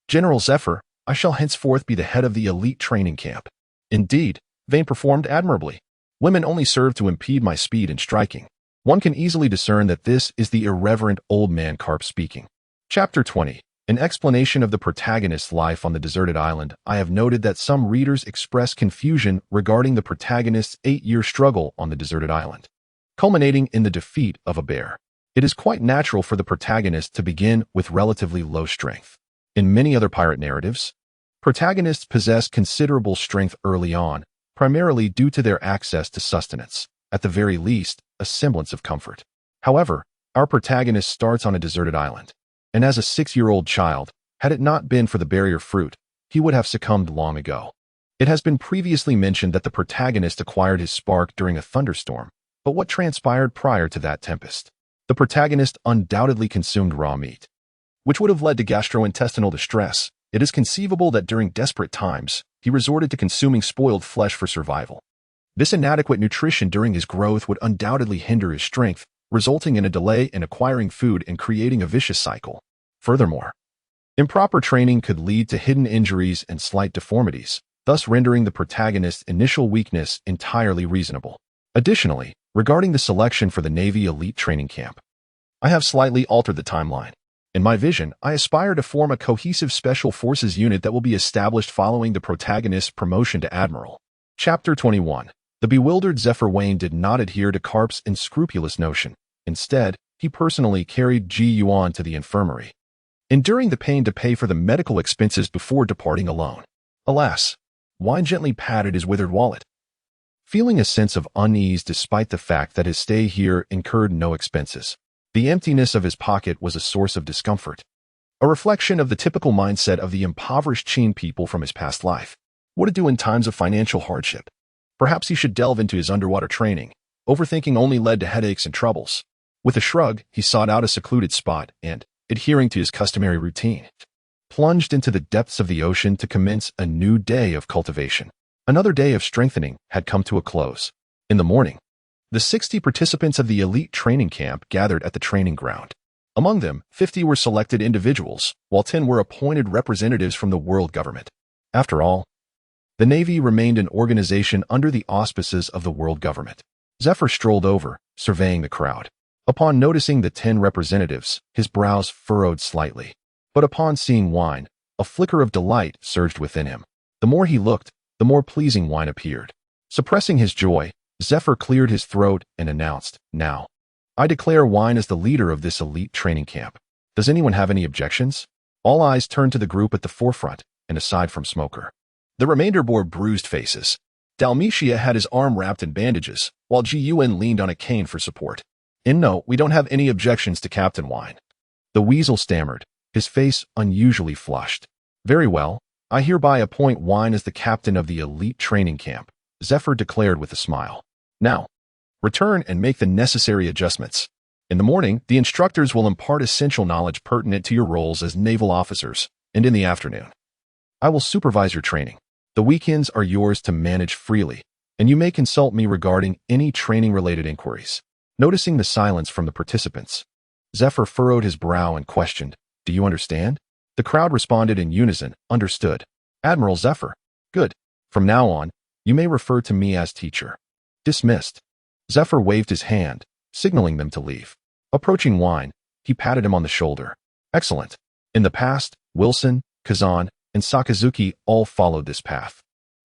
General Zephyr, I shall henceforth be the head of the elite training camp. Indeed, Vane performed admirably. Women only serve to impede my speed in striking. One can easily discern that this is the irreverent old man Carp speaking. Chapter 20. An explanation of the protagonist's life on the deserted island. I have noted that some readers express confusion regarding the protagonist's 8-year struggle on the deserted island, culminating in the defeat of a bear. It is quite natural for the protagonist to begin with relatively low strength. In many other pirate narratives, protagonists possess considerable strength early on, primarily due to their access to sustenance, at the very least, a semblance of comfort. However, our protagonist starts on a deserted island, and as a 6-year-old child, had it not been for the barrier fruit, he would have succumbed long ago. It has been previously mentioned that the protagonist acquired his spark during a thunderstorm, but what transpired prior to that tempest? The protagonist undoubtedly consumed raw meat, which would have led to gastrointestinal distress. It is conceivable that during desperate times, he resorted to consuming spoiled flesh for survival. This inadequate nutrition during his growth would undoubtedly hinder his strength, resulting in a delay in acquiring food and creating a vicious cycle. Furthermore, improper training could lead to hidden injuries and slight deformities, thus rendering the protagonist's initial weakness entirely reasonable. Additionally, regarding the selection for the Navy Elite Training Camp, I have slightly altered the timeline. In my vision, I aspire to form a cohesive Special Forces unit that will be established following the protagonist's promotion to Admiral. Chapter 21. The bewildered Zephyr Wayne did not adhere to Carp's unscrupulous notion. Instead, he personally carried Ji Yuan to the infirmary, enduring the pain to pay for the medical expenses before departing alone. Alas, Wine gently patted his withered wallet, feeling a sense of unease despite the fact that his stay here incurred no expenses. The emptiness of his pocket was a source of discomfort, a reflection of the typical mindset of the impoverished Qin people from his past life. What to do in times of financial hardship? Perhaps he should delve into his underwater training. Overthinking only led to headaches and troubles. With a shrug, he sought out a secluded spot and, adhering to his customary routine, plunged into the depths of the ocean to commence a new day of cultivation. Another day of strengthening had come to a close. In the morning, the 60 participants of the elite training camp gathered at the training ground. Among them, 50 were selected individuals, while 10 were appointed representatives from the world government. After all, the Navy remained an organization under the auspices of the world government. Zephyr strolled over, surveying the crowd. Upon noticing the 10 representatives, his brows furrowed slightly. But upon seeing Wine, a flicker of delight surged within him. The more he looked, the more pleasing Wine appeared. Suppressing his joy, Zephyr cleared his throat and announced, "Now, I declare Wine as the leader of this elite training camp. Does anyone have any objections?" All eyes turned to the group at the forefront, and aside from Smoker, the remainder bore bruised faces. Dalmatia had his arm wrapped in bandages, while Ji-Yuan leaned on a cane for support. "No, we don't have any objections to Captain Wine." The weasel stammered, his face unusually flushed. "Very well, I hereby appoint Wine as the captain of the elite training camp," Zephyr declared with a smile. "Now, return and make the necessary adjustments. In the morning, the instructors will impart essential knowledge pertinent to your roles as naval officers, and in the afternoon, I will supervise your training. The weekends are yours to manage freely, and you may consult me regarding any training-related inquiries." Noticing the silence from the participants, Zephyr furrowed his brow and questioned, "Do you understand?" The crowd responded in unison, "Understood. Admiral Zephyr." "Good. From now on, you may refer to me as teacher." "Dismissed." Zephyr waved his hand, signaling them to leave. Approaching Wine, he patted him on the shoulder. "Excellent. In the past, Wilson, Kazan, and Sakazuki all followed this path.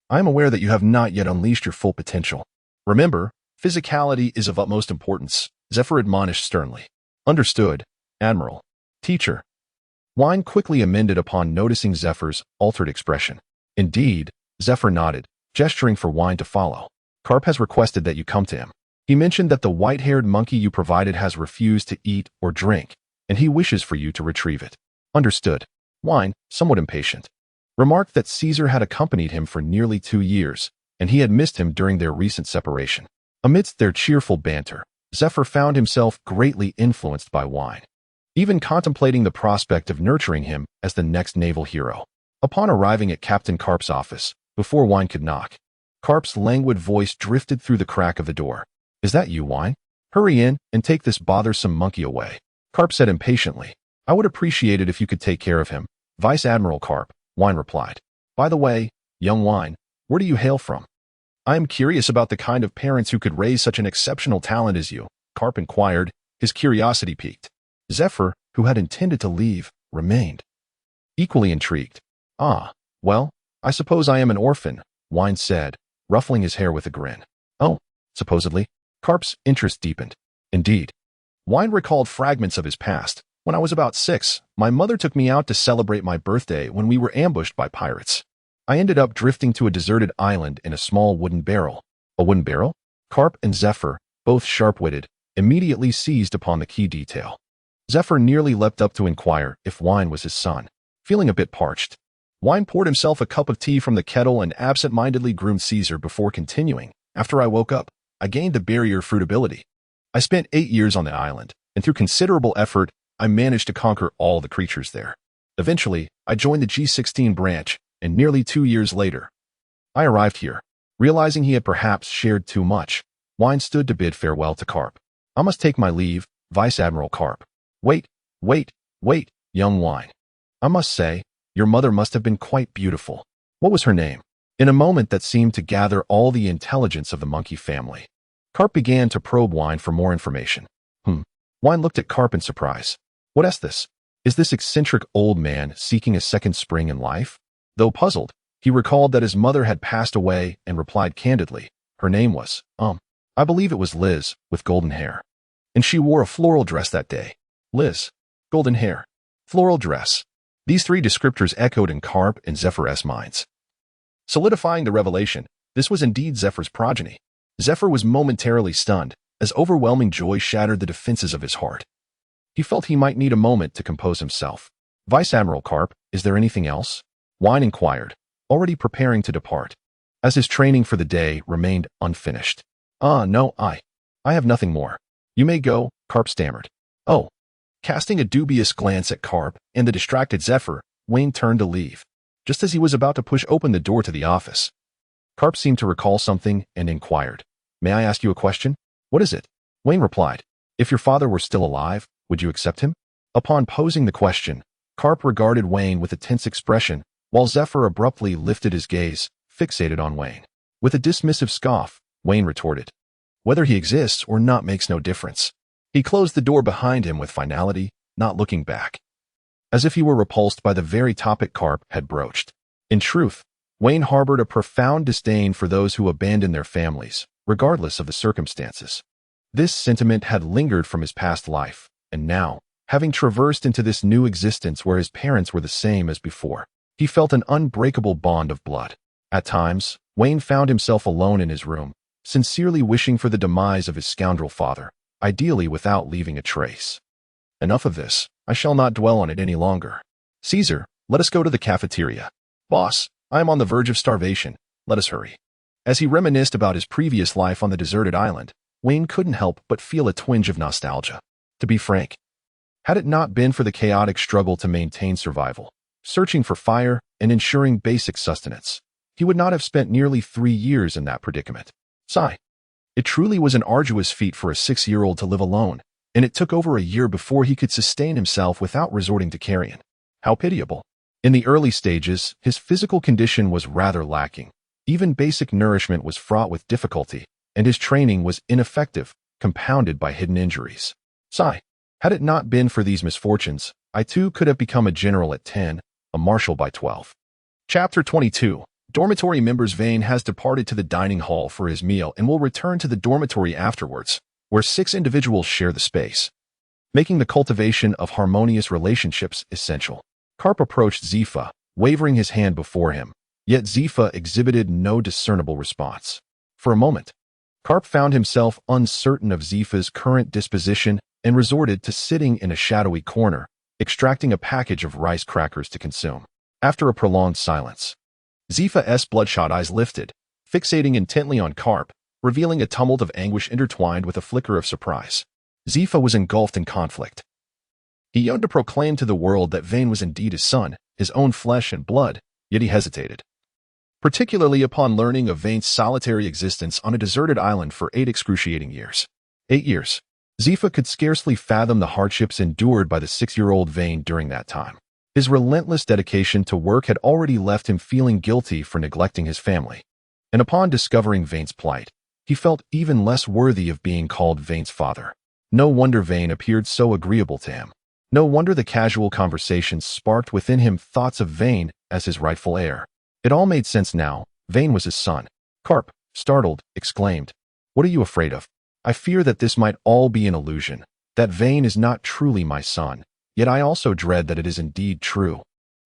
I am aware that you have not yet unleashed your full potential. Remember, physicality is of utmost importance," Zephyr admonished sternly. "Understood, Admiral." "Teacher." Wine quickly amended upon noticing Zephyr's altered expression. "Indeed," Zephyr nodded, gesturing for Wine to follow. "Carp has requested that you come to him. He mentioned that the white-haired monkey you provided has refused to eat or drink, and he wishes for you to retrieve it." "Understood." Wine, somewhat impatient, remarked that Caesar had accompanied him for nearly 2 years, and he had missed him during their recent separation. Amidst their cheerful banter, Zephyr found himself greatly influenced by Wine, even contemplating the prospect of nurturing him as the next naval hero. Upon arriving at Captain Carp's office, before Wine could knock, Karp's languid voice drifted through the crack of the door. Is that you, Wine? Hurry in and take this bothersome monkey away. Karp said impatiently. I would appreciate it if you could take care of him. Vice Admiral Karp, Wine replied. By the way, young Wine, where do you hail from? I am curious about the kind of parents who could raise such an exceptional talent as you, Karp inquired, his curiosity piqued. Zephyr, who had intended to leave, remained equally intrigued. Ah, well, I suppose I am an orphan, Wine said, ruffling his hair with a grin. Oh, supposedly. Karp's interest deepened. Indeed. Wine recalled fragments of his past. When I was about 6, my mother took me out to celebrate my birthday when we were ambushed by pirates. I ended up drifting to a deserted island in a small wooden barrel. A wooden barrel? Karp and Zephyr, both sharp-witted, immediately seized upon the key detail. Zephyr nearly leapt up to inquire if Wine was his son. Feeling a bit parched, Wine poured himself a cup of tea from the kettle and absent-mindedly groomed Caesar before continuing. After I woke up, I gained the barrier fruitability. I spent 8 years on the island, and through considerable effort, I managed to conquer all the creatures there. Eventually, I joined the G16 branch, and nearly 2 years later, I arrived here. Realizing he had perhaps shared too much, Wine stood to bid farewell to Karp. I must take my leave, Vice Admiral Karp. Wait, young Wine. I must say, your mother must have been quite beautiful. What was her name? In a moment that seemed to gather all the intelligence of the monkey family, Karp began to probe Wine for more information. Wine looked at Karp in surprise. What is this? Is this eccentric old man seeking a second spring in life? Though puzzled, he recalled that his mother had passed away and replied candidly. Her name was, I believe it was Liz, with golden hair. And she wore a floral dress that day. Liz. Golden hair. Floral dress. These three descriptors echoed in Karp and Zephyr's minds. Solidifying the revelation, this was indeed Zephyr's progeny. Zephyr was momentarily stunned, as overwhelming joy shattered the defenses of his heart. He felt he might need a moment to compose himself. Vice Admiral Karp, is there anything else? Wine inquired, already preparing to depart, as his training for the day remained unfinished. No, I have nothing more. You may go, Karp stammered. Oh. Casting a dubious glance at Karp and the distracted Zephyr, Wayne turned to leave. Just as he was about to push open the door to the office, Karp seemed to recall something and inquired, May I ask you a question? What is it? Wayne replied, If your father were still alive, would you accept him? Upon posing the question, Karp regarded Wayne with a tense expression, while Zephyr abruptly lifted his gaze, fixated on Wayne. With a dismissive scoff, Wayne retorted, Whether he exists or not makes no difference. He closed the door behind him with finality, not looking back, as if he were repulsed by the very topic Karp had broached. In truth, Wayne harbored a profound disdain for those who abandon their families, regardless of the circumstances. This sentiment had lingered from his past life, and now, having traversed into this new existence where his parents were the same as before, he felt an unbreakable bond of blood. At times, Wayne found himself alone in his room, sincerely wishing for the demise of his scoundrel father, ideally without leaving a trace. Enough of this. I shall not dwell on it any longer. Caesar, let us go to the cafeteria. Boss, I am on the verge of starvation. Let us hurry. As he reminisced about his previous life on the deserted island, Wayne couldn't help but feel a twinge of nostalgia. To be frank, had it not been for the chaotic struggle to maintain survival, searching for fire and ensuring basic sustenance, he would not have spent nearly 3 years in that predicament. Sigh. It truly was an arduous feat for a 6-year-old to live alone, and it took over a year before he could sustain himself without resorting to carrion. How pitiable. In the early stages, his physical condition was rather lacking. Even basic nourishment was fraught with difficulty, and his training was ineffective, compounded by hidden injuries. Sigh. Had it not been for these misfortunes, I too could have become a general at 10, a marshal by 12. Chapter 22. Dormitory members. Vane has departed to the dining hall for his meal and will return to the dormitory afterwards, where 6 individuals share the space, making the cultivation of harmonious relationships essential. Karp approached Zephyr, wavering his hand before him, yet Zephyr exhibited no discernible response. For a moment, Karp found himself uncertain of Zephyr's current disposition and resorted to sitting in a shadowy corner, extracting a package of rice crackers to consume. After a prolonged silence, Zephyr's bloodshot eyes lifted, fixating intently on Karp, revealing a tumult of anguish intertwined with a flicker of surprise. Zephyr was engulfed in conflict. He yearned to proclaim to the world that Vane was indeed his son, his own flesh and blood, yet he hesitated. particularly upon learning of Vane's solitary existence on a deserted island for 8 excruciating years. 8 years. Zifa could scarcely fathom the hardships endured by the 6-year-old Vane during that time. His relentless dedication to work had already left him feeling guilty for neglecting his family. And upon discovering Vane's plight, he felt even less worthy of being called Vane's father. No wonder Vane appeared so agreeable to him. No wonder the casual conversations sparked within him thoughts of Vane as his rightful heir. It all made sense now. Vane was his son. Carp, startled, exclaimed, "What are you afraid of? I fear that this might all be an illusion, that Vane is not truly my son, yet I also dread that it is indeed true."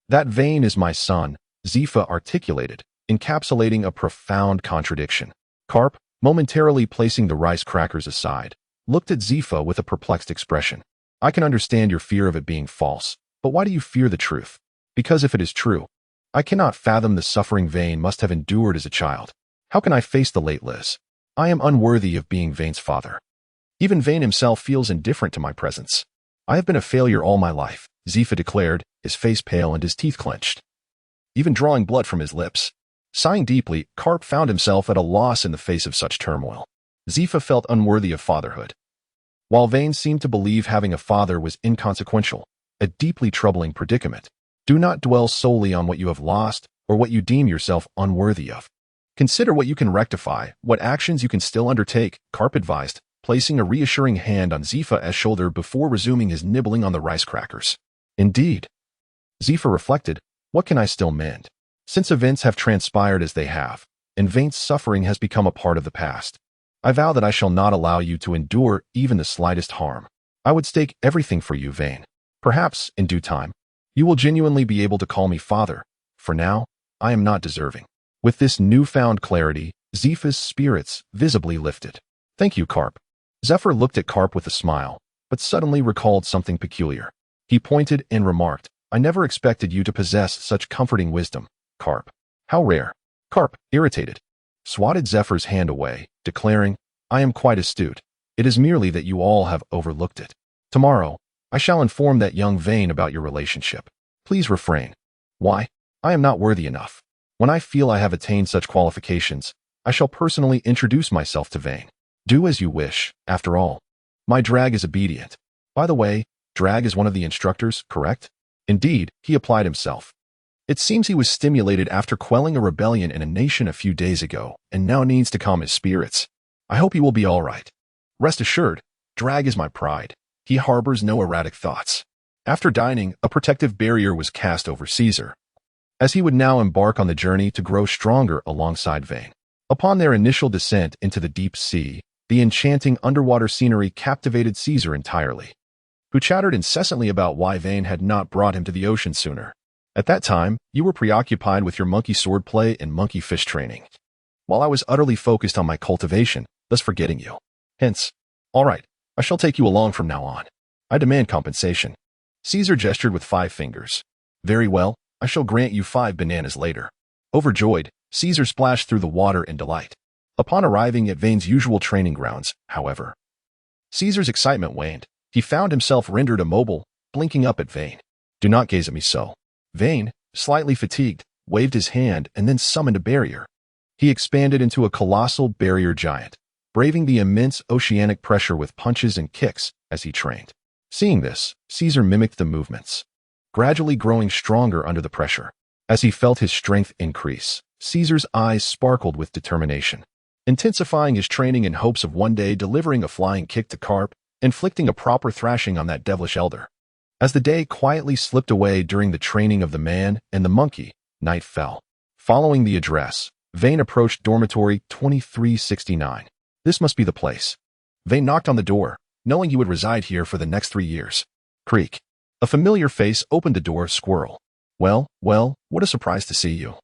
"That Vane is my son," Zifa articulated, encapsulating a profound contradiction. Carp, momentarily placing the rice crackers aside, looked at Zifa with a perplexed expression. "I can understand your fear of it being false, but why do you fear the truth?" "Because if it is true, I cannot fathom the suffering Vane must have endured as a child. How can I face the late Liz? I am unworthy of being Vane's father. Even Vane himself feels indifferent to my presence. I have been a failure all my life," Zifa declared, his face pale and his teeth clenched, even drawing blood from his lips. Sighing deeply, Carp found himself at a loss in the face of such turmoil. Zifa felt unworthy of fatherhood, while Vane seemed to believe having a father was inconsequential, a deeply troubling predicament. Do not dwell solely on what you have lost or what you deem yourself unworthy of. Consider what you can rectify, what actions you can still undertake, Carp advised, placing a reassuring hand on Zifa's shoulder before resuming his nibbling on the rice crackers. "Indeed," Zifa reflected, "what can I still mend? Since events have transpired as they have, and Vane's suffering has become a part of the past, I vow that I shall not allow you to endure even the slightest harm. I would stake everything for you, Vane. Perhaps, in due time, you will genuinely be able to call me father. For now, I am not deserving." With this newfound clarity, Zifa's spirits visibly lifted. "Thank you, Carp." Zephyr looked at Carp with a smile, but suddenly recalled something peculiar. He pointed and remarked, "I never expected you to possess such comforting wisdom, Carp." "How rare." Carp, irritated, swatted Zephyr's hand away, declaring, "I am quite astute. It is merely that you all have overlooked it. Tomorrow, I shall inform that young Vane about your relationship. Please refrain." "Why? I am not worthy enough. When I feel I have attained such qualifications, I shall personally introduce myself to Vane." "Do as you wish, after all. My drag is obedient." "By the way, Drag is one of the instructors, correct?" "Indeed, he applied himself. It seems he was stimulated after quelling a rebellion in a nation a few days ago, and now needs to calm his spirits. I hope he will be all right. Rest assured, Drag is my pride. He harbors no erratic thoughts." After dining, a protective barrier was cast over Caesar, as he would now embark on the journey to grow stronger alongside Vane. Upon their initial descent into the deep sea, the enchanting underwater scenery captivated Caesar entirely, who chattered incessantly about why Vane had not brought him to the ocean sooner. "At that time, you were preoccupied with your monkey swordplay and monkey fish training, while I was utterly focused on my cultivation, thus forgetting you. Hence, all right, I shall take you along from now on. I demand compensation." Caesar gestured with 5 fingers. "Very well, I shall grant you 5 bananas later." Overjoyed, Caesar splashed through the water in delight. Upon arriving at Vane's usual training grounds, however, Caesar's excitement waned. He found himself rendered immobile, blinking up at Vane. "Do not gaze at me so." Vane, slightly fatigued, waved his hand and then summoned a barrier. He expanded into a colossal barrier giant, braving the immense oceanic pressure with punches and kicks as he trained. Seeing this, Caesar mimicked the movements, gradually growing stronger under the pressure. As he felt his strength increase, Caesar's eyes sparkled with determination. Intensifying his training in hopes of one day delivering a flying kick to Carp, inflicting a proper thrashing on that devilish elder. As the day quietly slipped away during the training of the man and the monkey, night fell. Following the address, Vane approached dormitory 2369. This must be the place. Vane knocked on the door, knowing he would reside here for the next 3 years. Creak. A familiar face opened the door. Squirrel. Well, what a surprise to see you."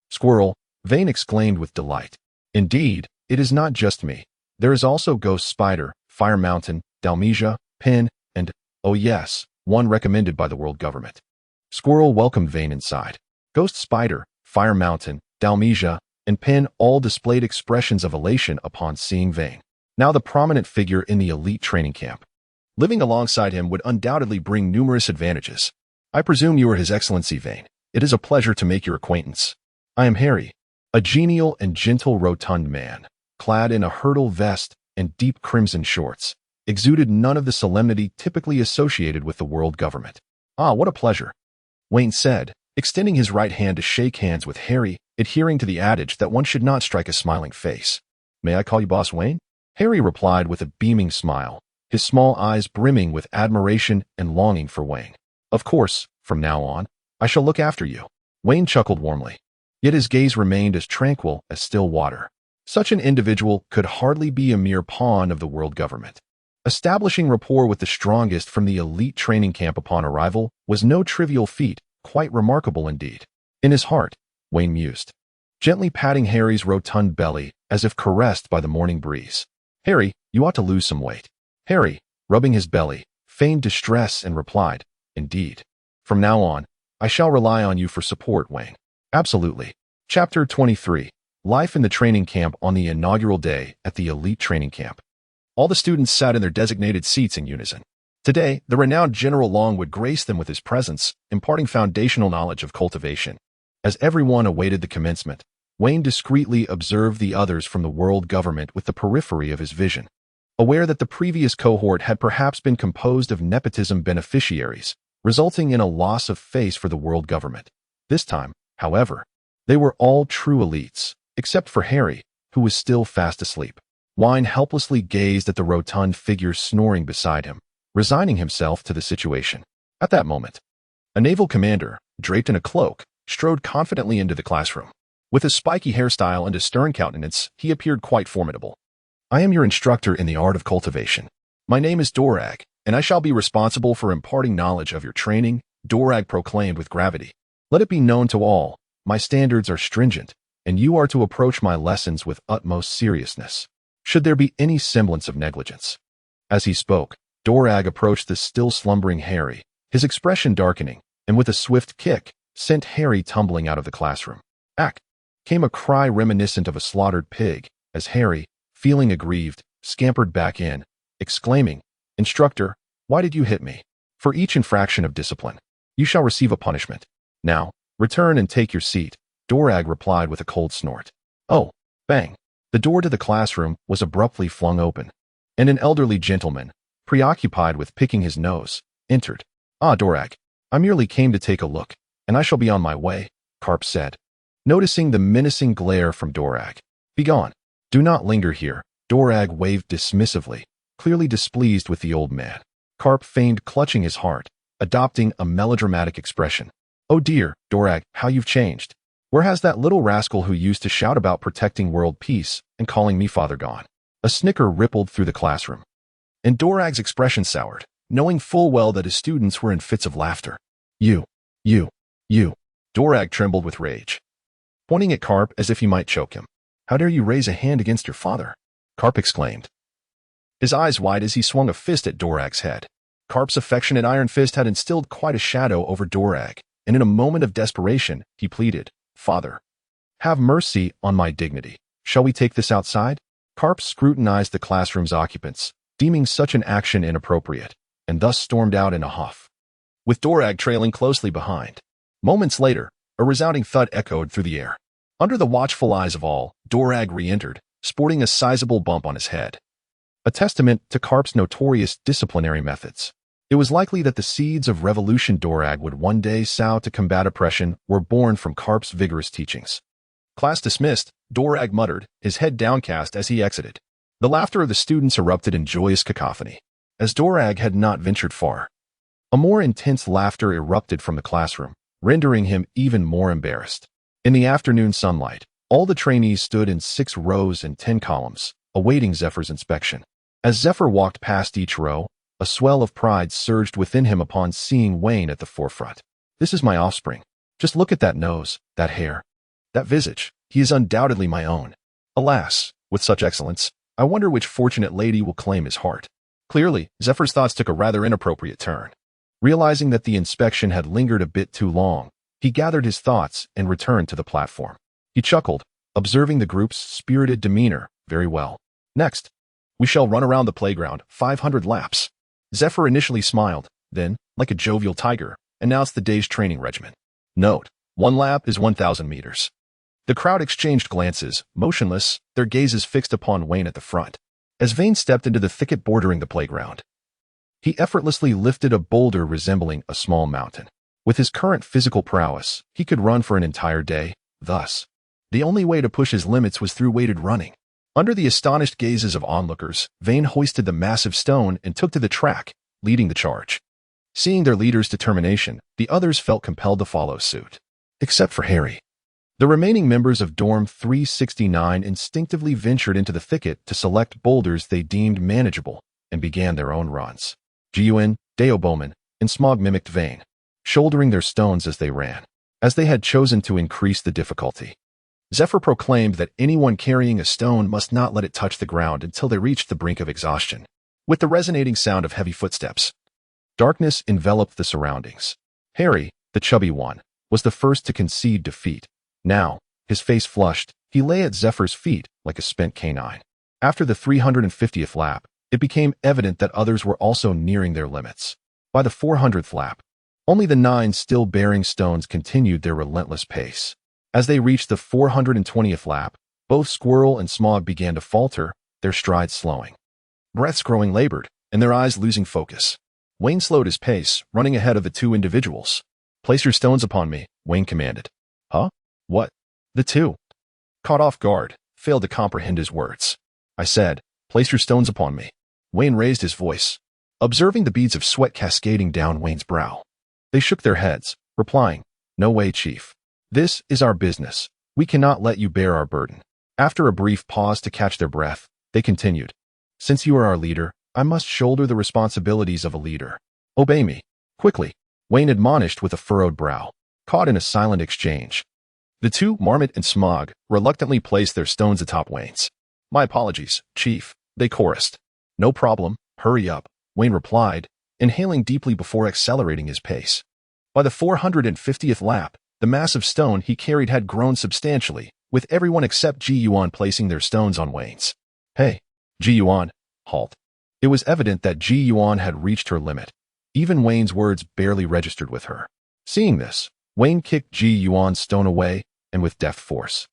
"Squirrel," Vane exclaimed with delight. "Indeed, it is not just me. There is also Ghost Spider, Fire Mountain, Dalmesia, Pin, and, oh yes, one recommended by the world government." Squirrel welcomed Vane inside. Ghost Spider, Fire Mountain, Dalmesia, and Pin all displayed expressions of elation upon seeing Vane, now the prominent figure in the elite training camp. Living alongside him would undoubtedly bring numerous advantages. "I presume you are His Excellency Vane. It is a pleasure to make your acquaintance. I am Harry." A genial and gentle rotund man, clad in a hurdle vest and deep crimson shorts, exuded none of the solemnity typically associated with the world government. "Ah, what a pleasure," Wayne said, extending his right hand to shake hands with Harry, adhering to the adage that one should not strike a smiling face. "May I call you Boss Wayne?" Harry replied with a beaming smile, his small eyes brimming with admiration and longing for Wayne. "Of course, from now on, I shall look after you." Wayne chuckled warmly, yet his gaze remained as tranquil as still water. Such an individual could hardly be a mere pawn of the world government. Establishing rapport with the strongest from the elite training camp upon arrival was no trivial feat, quite remarkable indeed. In his heart, Wayne mused, gently patting Harry's rotund belly as if caressed by the morning breeze. "Harry, you ought to lose some weight." Harry, rubbing his belly, feigned distress and replied, "Indeed. From now on, I shall rely on you for support, Wayne." "Absolutely." Chapter 23. Life in the training camp on the inaugural day at the elite training camp. All the students sat in their designated seats in unison. Today, the renowned General Long would grace them with his presence, imparting foundational knowledge of cultivation. As everyone awaited the commencement, Wayne discreetly observed the others from the world government with the periphery of his vision. Aware that the previous cohort had perhaps been composed of nepotism beneficiaries, resulting in a loss of face for the world government. This time, however, they were all true elites, except for Harry, who was still fast asleep. Wayne helplessly gazed at the rotund figure snoring beside him, resigning himself to the situation. At that moment, a naval commander, draped in a cloak, strode confidently into the classroom. With a spiky hairstyle and a stern countenance, he appeared quite formidable. "I am your instructor in the art of cultivation. My name is Dorag, and I shall be responsible for imparting knowledge of your training," Dorag proclaimed with gravity. "Let it be known to all, my standards are stringent, and you are to approach my lessons with utmost seriousness. Should there be any semblance of negligence." As he spoke, Dorag approached the still slumbering Harry, his expression darkening, and with a swift kick, sent Harry tumbling out of the classroom. "Ack!" came a cry reminiscent of a slaughtered pig, as Harry, feeling aggrieved, scampered back in, exclaiming, "Instructor, why did you hit me? For each infraction of discipline, you shall receive a punishment. Now, return and take your seat," Dorag replied with a cold snort. "Oh!" Bang! The door to the classroom was abruptly flung open, and an elderly gentleman, preoccupied with picking his nose, entered. "Ah, Dorag, I merely came to take a look, and I shall be on my way," Carp said, noticing the menacing glare from Dorag. "Begone. Do not linger here," Dorag waved dismissively, clearly displeased with the old man. Carp feigned clutching his heart, adopting a melodramatic expression. "Oh dear, Dorag, how you've changed. Where has that little rascal who used to shout about protecting world peace and calling me father gone?" A snicker rippled through the classroom, and Dorag's expression soured, knowing full well that his students were in fits of laughter. You. Dorag trembled with rage, pointing at Carp as if he might choke him. "How dare you raise a hand against your father?" Carp exclaimed, his eyes wide as he swung a fist at Dorag's head. Carp's affectionate iron fist had instilled quite a shadow over Dorag, and in a moment of desperation, he pleaded, "Father, have mercy on my dignity. Shall we take this outside?" Carp scrutinized the classroom's occupants, deeming such an action inappropriate, and thus stormed out in a huff, with Dorag trailing closely behind. Moments later, a resounding thud echoed through the air. Under the watchful eyes of all, Dorag re-entered, sporting a sizable bump on his head, a testament to Carp's notorious disciplinary methods. It was likely that the seeds of revolution Dorag would one day sow to combat oppression were born from Carp's vigorous teachings. "Class dismissed," Dorag muttered, his head downcast as he exited. The laughter of the students erupted in joyous cacophony. As Dorag had not ventured far, a more intense laughter erupted from the classroom, rendering him even more embarrassed. In the afternoon sunlight, all the trainees stood in 6 rows and 10 columns, awaiting Zephyr's inspection. As Zephyr walked past each row, a swell of pride surged within him upon seeing Wayne at the forefront. "This is my offspring. Just look at that nose, that hair, that visage. He is undoubtedly my own. Alas, with such excellence, I wonder which fortunate lady will claim his heart." Clearly, Zephyr's thoughts took a rather inappropriate turn. Realizing that the inspection had lingered a bit too long, he gathered his thoughts and returned to the platform. He chuckled, observing the group's spirited demeanor. "Very well. Next, we shall run around the playground 500 laps. Zephyr initially smiled, then, like a jovial tiger, announced the day's training regimen. "Note, 1 lap is 1,000 meters. The crowd exchanged glances, motionless, their gazes fixed upon Wayne at the front. As Vane stepped into the thicket bordering the playground, he effortlessly lifted a boulder resembling a small mountain. With his current physical prowess, he could run for an entire day. Thus, the only way to push his limits was through weighted running. Under the astonished gazes of onlookers, Vane hoisted the massive stone and took to the track, leading the charge. Seeing their leader's determination, the others felt compelled to follow suit. Except for Harry. The remaining members of Dorm 369 instinctively ventured into the thicket to select boulders they deemed manageable and began their own runs. Jiun, Deo Bowman, and Smog mimicked Vane, shouldering their stones as they ran, as they had chosen to increase the difficulty. Zephyr proclaimed that anyone carrying a stone must not let it touch the ground until they reached the brink of exhaustion. With the resonating sound of heavy footsteps, darkness enveloped the surroundings. Harry, the chubby one, was the first to concede defeat. Now, his face flushed, he lay at Zephyr's feet like a spent canine. After the 350th lap, it became evident that others were also nearing their limits. By the 400th lap, only the 9 still bearing stones continued their relentless pace. As they reached the 420th lap, both Squirrel and Smog began to falter, their strides slowing. Breaths growing labored, and their eyes losing focus. Wayne slowed his pace, running ahead of the 2 individuals. "Place your stones upon me," Wayne commanded. "Huh? What?" The 2, caught off guard, failed to comprehend his words. "I said, place your stones upon me." Wayne raised his voice, observing the beads of sweat cascading down Wayne's brow. They shook their heads, replying, "No way, Chief. This is our business. We cannot let you bear our burden." After a brief pause to catch their breath, they continued, "Since you are our leader, I must shoulder the responsibilities of a leader. Obey me, quickly," Wayne admonished with a furrowed brow, caught in a silent exchange. The 2, Marmot and Smog, reluctantly placed their stones atop Wayne's. "My apologies, Chief," they chorused. "No problem, hurry up," Wayne replied, inhaling deeply before accelerating his pace. By the 450th lap, the massive stone he carried had grown substantially, with everyone except Ji Yuan placing their stones on Wayne's. "Hey, Ji Yuan, halt." It was evident that Ji Yuan had reached her limit. Even Wayne's words barely registered with her. Seeing this, Wayne kicked Ji Yuan's stone away, and with deft force,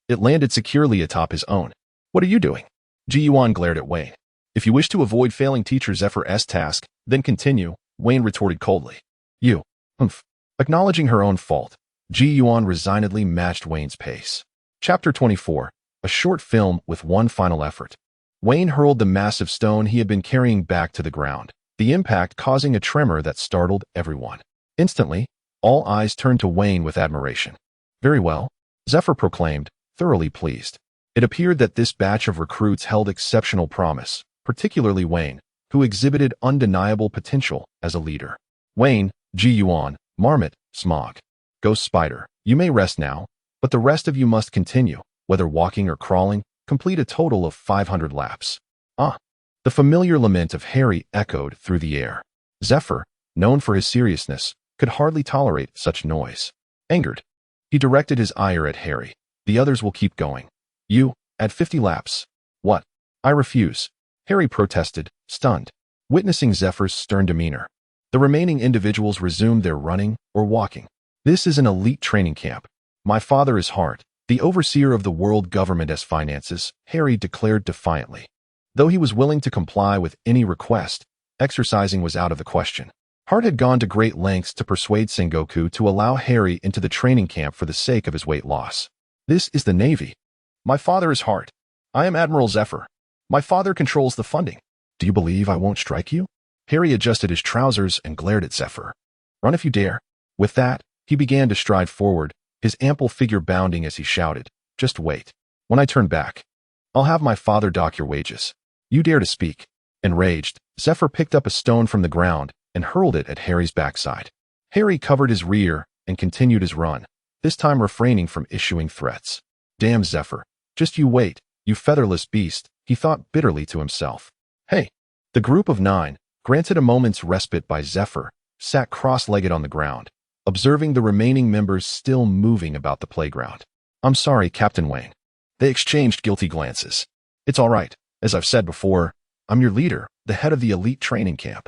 it landed securely atop his own. "What are you doing?" Ji Yuan glared at Wayne. "If you wish to avoid failing Teacher Zephyr's task, then continue," Wayne retorted coldly. "You, humph." Acknowledging her own fault, Ji Yuan resignedly matched Wayne's pace. Chapter 24, a short film with one final effort. Wayne hurled the massive stone he had been carrying back to the ground, the impact causing a tremor that startled everyone. Instantly, all eyes turned to Wayne with admiration. "Very well," Zephyr proclaimed, thoroughly pleased. It appeared that this batch of recruits held exceptional promise, particularly Wayne, who exhibited undeniable potential as a leader. "Wayne, Ji Yuan, Marmot, Smog, Ghost Spider, you may rest now, but the rest of you must continue, whether walking or crawling, complete a total of 500 laps." "Ah!" The familiar lament of Harry echoed through the air. Zephyr, known for his seriousness, could hardly tolerate such noise. Angered, he directed his ire at Harry. "The others will keep going. You, at 50 laps." "What? I refuse," Harry protested, stunned, witnessing Zephyr's stern demeanor. The remaining individuals resumed their running or walking. "This is an elite training camp. My father is Hart, the overseer of the world government's finances," Harry declared defiantly. Though he was willing to comply with any request, exercising was out of the question. Hart had gone to great lengths to persuade Sengoku to allow Harry into the training camp for the sake of his weight loss. "This is the Navy. My father is Hart. I am Admiral Zephyr. My father controls the funding. Do you believe I won't strike you?" Harry adjusted his trousers and glared at Zephyr. "Run if you dare." With that, he began to stride forward, his ample figure bounding as he shouted, "Just wait. When I turn back, I'll have my father dock your wages. You dare to speak." Enraged, Zephyr picked up a stone from the ground and hurled it at Harry's backside. Harry covered his rear and continued his run, this time refraining from issuing threats. "Damn Zephyr, just you wait, you featherless beast," he thought bitterly to himself. "Hey." The group of 9, granted a moment's respite by Zephyr, sat cross-legged on the ground, observing the remaining members still moving about the playground. "I'm sorry, Captain Wayne." They exchanged guilty glances. "It's all right. As I've said before, I'm your leader, the head of the elite training camp.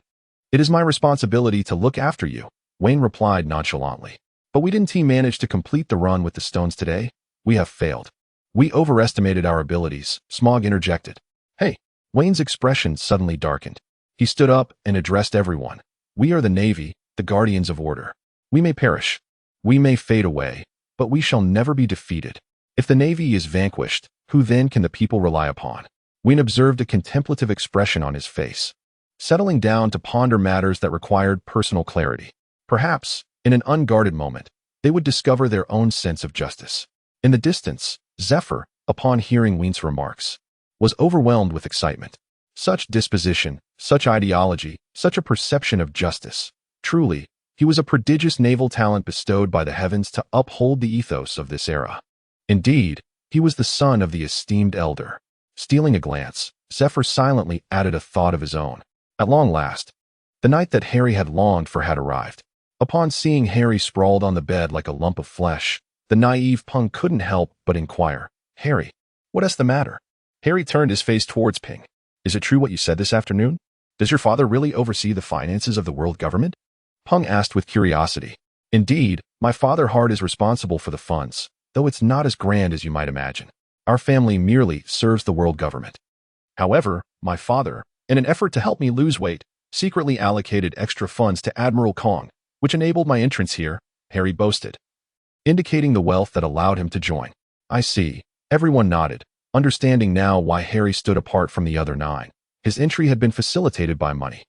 It is my responsibility to look after you," Wayne replied nonchalantly. "But we didn't manage to complete the run with the stones today. We have failed. We overestimated our abilities, Smog interjected. Hey, Wayne's expression suddenly darkened. He stood up and addressed everyone. We are the Navy, the guardians of order. We may perish. We may fade away, but we shall never be defeated. If the Navy is vanquished, who then can the people rely upon? Wayne observed a contemplative expression on his face, settling down to ponder matters that required personal clarity. Perhaps, in an unguarded moment, they would discover their own sense of justice. In the distance, Zephyr, upon hearing Wayne's remarks, was overwhelmed with excitement. Such disposition, such ideology, such a perception of justice. Truly, he was a prodigious naval talent bestowed by the heavens to uphold the ethos of this era. Indeed, he was the son of the esteemed elder. Stealing a glance, Zephyr silently added a thought of his own. At long last, the night that Harry had longed for had arrived. Upon seeing Harry sprawled on the bed like a lump of flesh, the naive Pung couldn't help but inquire, Harry, what is the matter? Harry turned his face towards Ping. Is it true what you said this afternoon? Does your father really oversee the finances of the world government? Pung asked with curiosity. Indeed, my father Hart is responsible for the funds, though it's not as grand as you might imagine. Our family merely serves the world government. However, my father, in an effort to help me lose weight, secretly allocated extra funds to Admiral Kong, which enabled my entrance here, Harry boasted, indicating the wealth that allowed him to join. I see. Everyone nodded, understanding now why Harry stood apart from the other 9. His entry had been facilitated by money.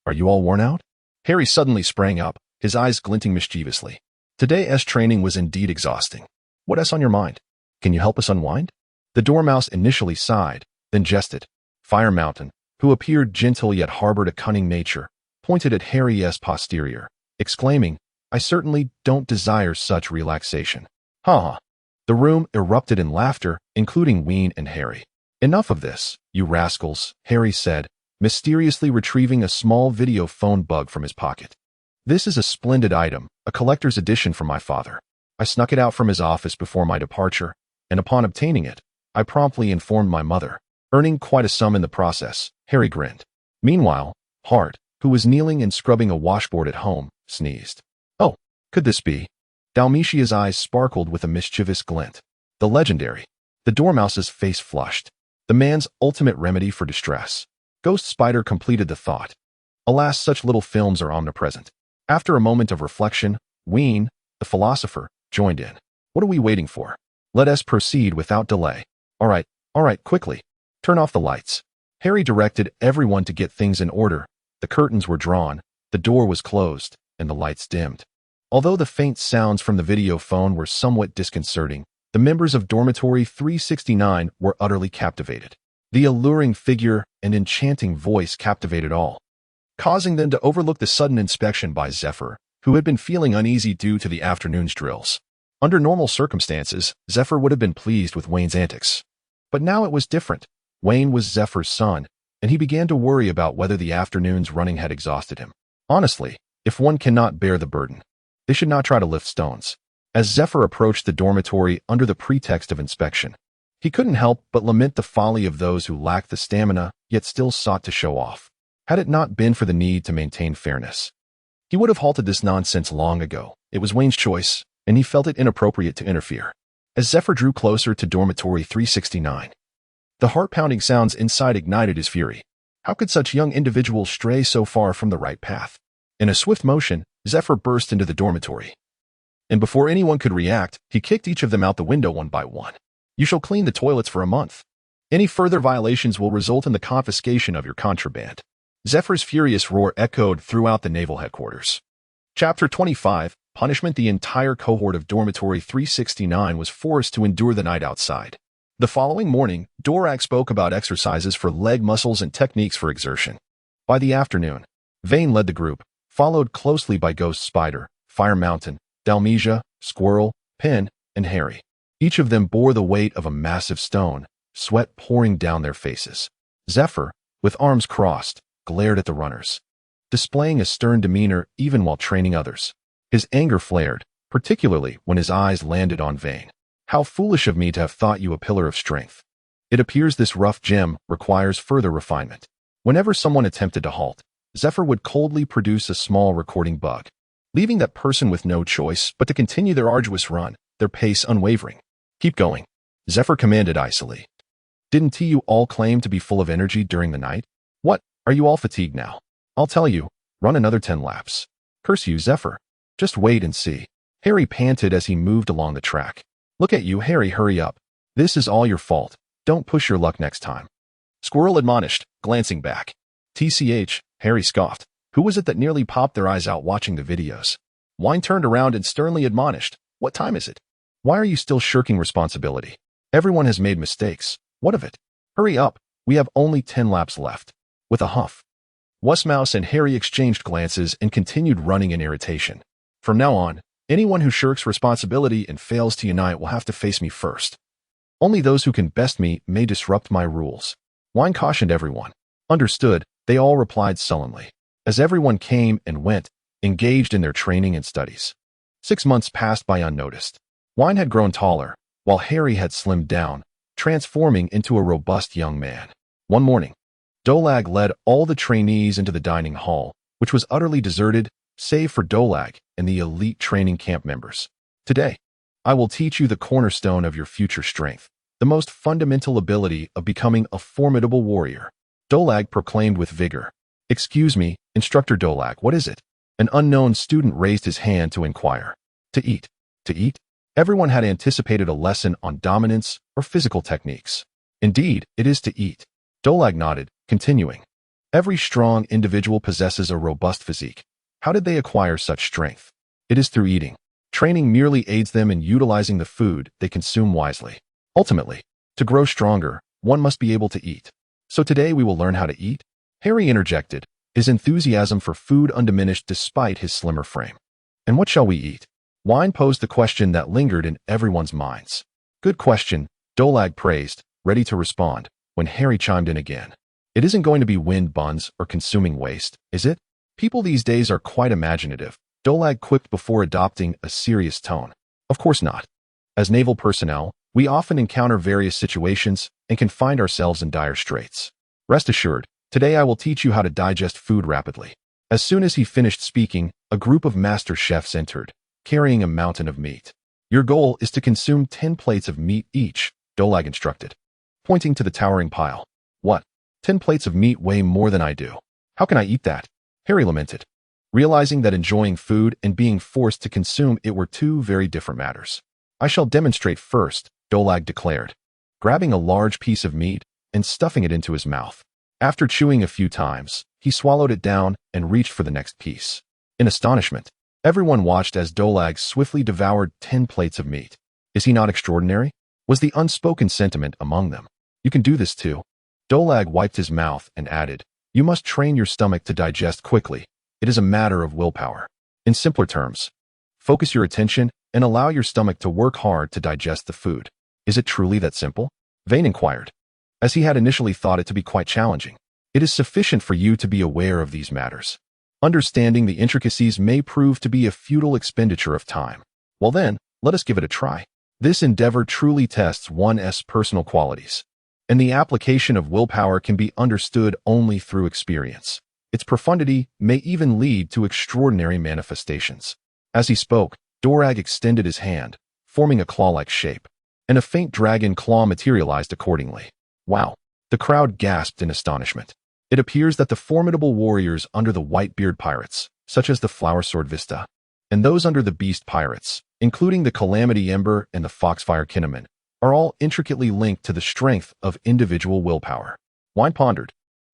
Are you all worn out? Harry suddenly sprang up, his eyes glinting mischievously. Today's training was indeed exhausting. What's on your mind? Can you help us unwind? The Dormouse initially sighed, then jested. Fire Mountain, who appeared gentle yet harbored a cunning nature, pointed at Harry's posterior, exclaiming, I certainly don't desire such relaxation. Ha ha. The room erupted in laughter, including Wayne and Harry. Enough of this, you rascals, Harry said, mysteriously retrieving a small video phone bug from his pocket. This is a splendid item, a collector's edition from my father. I snuck it out from his office before my departure, and upon obtaining it, I promptly informed my mother, earning quite a sum in the process. Harry grinned. Meanwhile, Hart, who was kneeling and scrubbing a washboard at home, sneezed. Oh, could this be? Dalmatia's eyes sparkled with a mischievous glint. The legendary. The Dormouse's face flushed. The man's ultimate remedy for distress. Ghost Spider completed the thought. Alas, such little films are omnipresent. After a moment of reflection, Wayne, the philosopher, joined in. What are we waiting for? Let us proceed without delay. All right, quickly. Turn off the lights. Harry directed everyone to get things in order. The curtains were drawn, the door was closed, and the lights dimmed. Although the faint sounds from the video phone were somewhat disconcerting, the members of Dormitory 369 were utterly captivated. The alluring figure and enchanting voice captivated all, causing them to overlook the sudden inspection by Zephyr, who had been feeling uneasy due to the afternoon's drills. Under normal circumstances, Zephyr would have been pleased with Wayne's antics. But now it was different. Wayne was Zephyr's son, and he began to worry about whether the afternoon's running had exhausted him. Honestly, if one cannot bear the burden, they should not try to lift stones. As Zephyr approached the dormitory under the pretext of inspection, he couldn't help but lament the folly of those who lacked the stamina yet still sought to show off. Had it not been for the need to maintain fairness, he would have halted this nonsense long ago. It was Wayne's choice, and he felt it inappropriate to interfere. As Zephyr drew closer to Dormitory 369, the heart-pounding sounds inside ignited his fury. How could such young individuals stray so far from the right path? In a swift motion, Zephyr burst into the dormitory. And before anyone could react, he kicked each of them out the window one by one. You shall clean the toilets for a month. Any further violations will result in the confiscation of your contraband. Zephyr's furious roar echoed throughout the naval headquarters. Chapter 25, Punishment. The entire cohort of Dormitory 369 was forced to endure the night outside. The following morning, Dorak spoke about exercises for leg muscles and techniques for exertion. By the afternoon, Vane led the group, followed closely by Ghost Spider, Fire Mountain, Dalmatia, Squirrel, Pin, and Harry. Each of them bore the weight of a massive stone, sweat pouring down their faces. Zephyr, with arms crossed, glared at the runners, displaying a stern demeanor even while training others. His anger flared, particularly when his eyes landed on Vane. How foolish of me to have thought you a pillar of strength. It appears this rough gem requires further refinement. Whenever someone attempted to halt, Zephyr would coldly produce a small recording bug, leaving that person with no choice but to continue their arduous run, their pace unwavering. Keep going, Zephyr commanded icily. Didn't you all claim to be full of energy during the night? What, are you all fatigued now? I'll tell you, run another 10 laps. Curse you, Zephyr. Just wait and see. Harry panted as he moved along the track. Look at you, Harry, hurry up. This is all your fault. Don't push your luck next time. Squirrel admonished, glancing back. TCH, Harry scoffed. Who was it that nearly popped their eyes out watching the videos? Wine turned around and sternly admonished. What time is it? Why are you still shirking responsibility? Everyone has made mistakes. What of it? Hurry up. We have only 10 laps left. With a huff, Westmouse and Harry exchanged glances and continued running in irritation. From now on, anyone who shirks responsibility and fails to unite will have to face me first. Only those who can best me may disrupt my rules. Wine cautioned everyone. Understood, they all replied sullenly. As everyone came and went, engaged in their training and studies. 6 months passed by unnoticed. Wine had grown taller, while Harry had slimmed down, transforming into a robust young man. One morning, Dolag led all the trainees into the dining hall, which was utterly deserted, save for Dolag and the elite training camp members. Today, I will teach you the cornerstone of your future strength, the most fundamental ability of becoming a formidable warrior. Dolag proclaimed with vigor. Excuse me, Instructor Dolag, what is it? An unknown student raised his hand to inquire. To eat. To eat? Everyone had anticipated a lesson on dominance or physical techniques. Indeed, it is to eat. Dolag nodded, continuing. Every strong individual possesses a robust physique. How did they acquire such strength? It is through eating. Training merely aids them in utilizing the food they consume wisely. Ultimately, to grow stronger, one must be able to eat. So today we will learn how to eat? Harry interjected, his enthusiasm for food undiminished despite his slimmer frame. And what shall we eat? Wine posed the question that lingered in everyone's minds. Good question, Dolag praised, ready to respond, when Harry chimed in again. It isn't going to be wind buns or consuming waste, is it? People these days are quite imaginative, Dolag quipped before adopting a serious tone. Of course not. As naval personnel, we often encounter various situations and can find ourselves in dire straits. Rest assured, today I will teach you how to digest food rapidly. As soon as he finished speaking, a group of master chefs entered, carrying a mountain of meat. Your goal is to consume 10 plates of meat each, Dolag instructed, pointing to the towering pile. What? 10 plates of meat weigh more than I do. How can I eat that? Harry lamented, realizing that enjoying food and being forced to consume it were two very different matters. I shall demonstrate first, Dolag declared, grabbing a large piece of meat and stuffing it into his mouth. After chewing a few times, he swallowed it down and reached for the next piece. In astonishment, everyone watched as Dolag swiftly devoured 10 plates of meat. Is he not extraordinary? Was the unspoken sentiment among them. You can do this too. Dolag wiped his mouth and added, you must train your stomach to digest quickly. It is a matter of willpower. In simpler terms, focus your attention and allow your stomach to work hard to digest the food. Is it truly that simple? Vane inquired, as he had initially thought it to be quite challenging. It is sufficient for you to be aware of these matters. Understanding the intricacies may prove to be a futile expenditure of time. Well then, let us give it a try. This endeavor truly tests one's personal qualities, and the application of willpower can be understood only through experience. Its profundity may even lead to extraordinary manifestations. As he spoke, Dorag extended his hand, forming a claw-like shape, and a faint dragon claw materialized accordingly. Wow! The crowd gasped in astonishment. It appears that the formidable warriors under the Whitebeard pirates, such as the Flower Sword Vista, and those under the Beast pirates, including the Calamity Ember and the Foxfire Kinnaman, are all intricately linked to the strength of individual willpower. Wine pondered,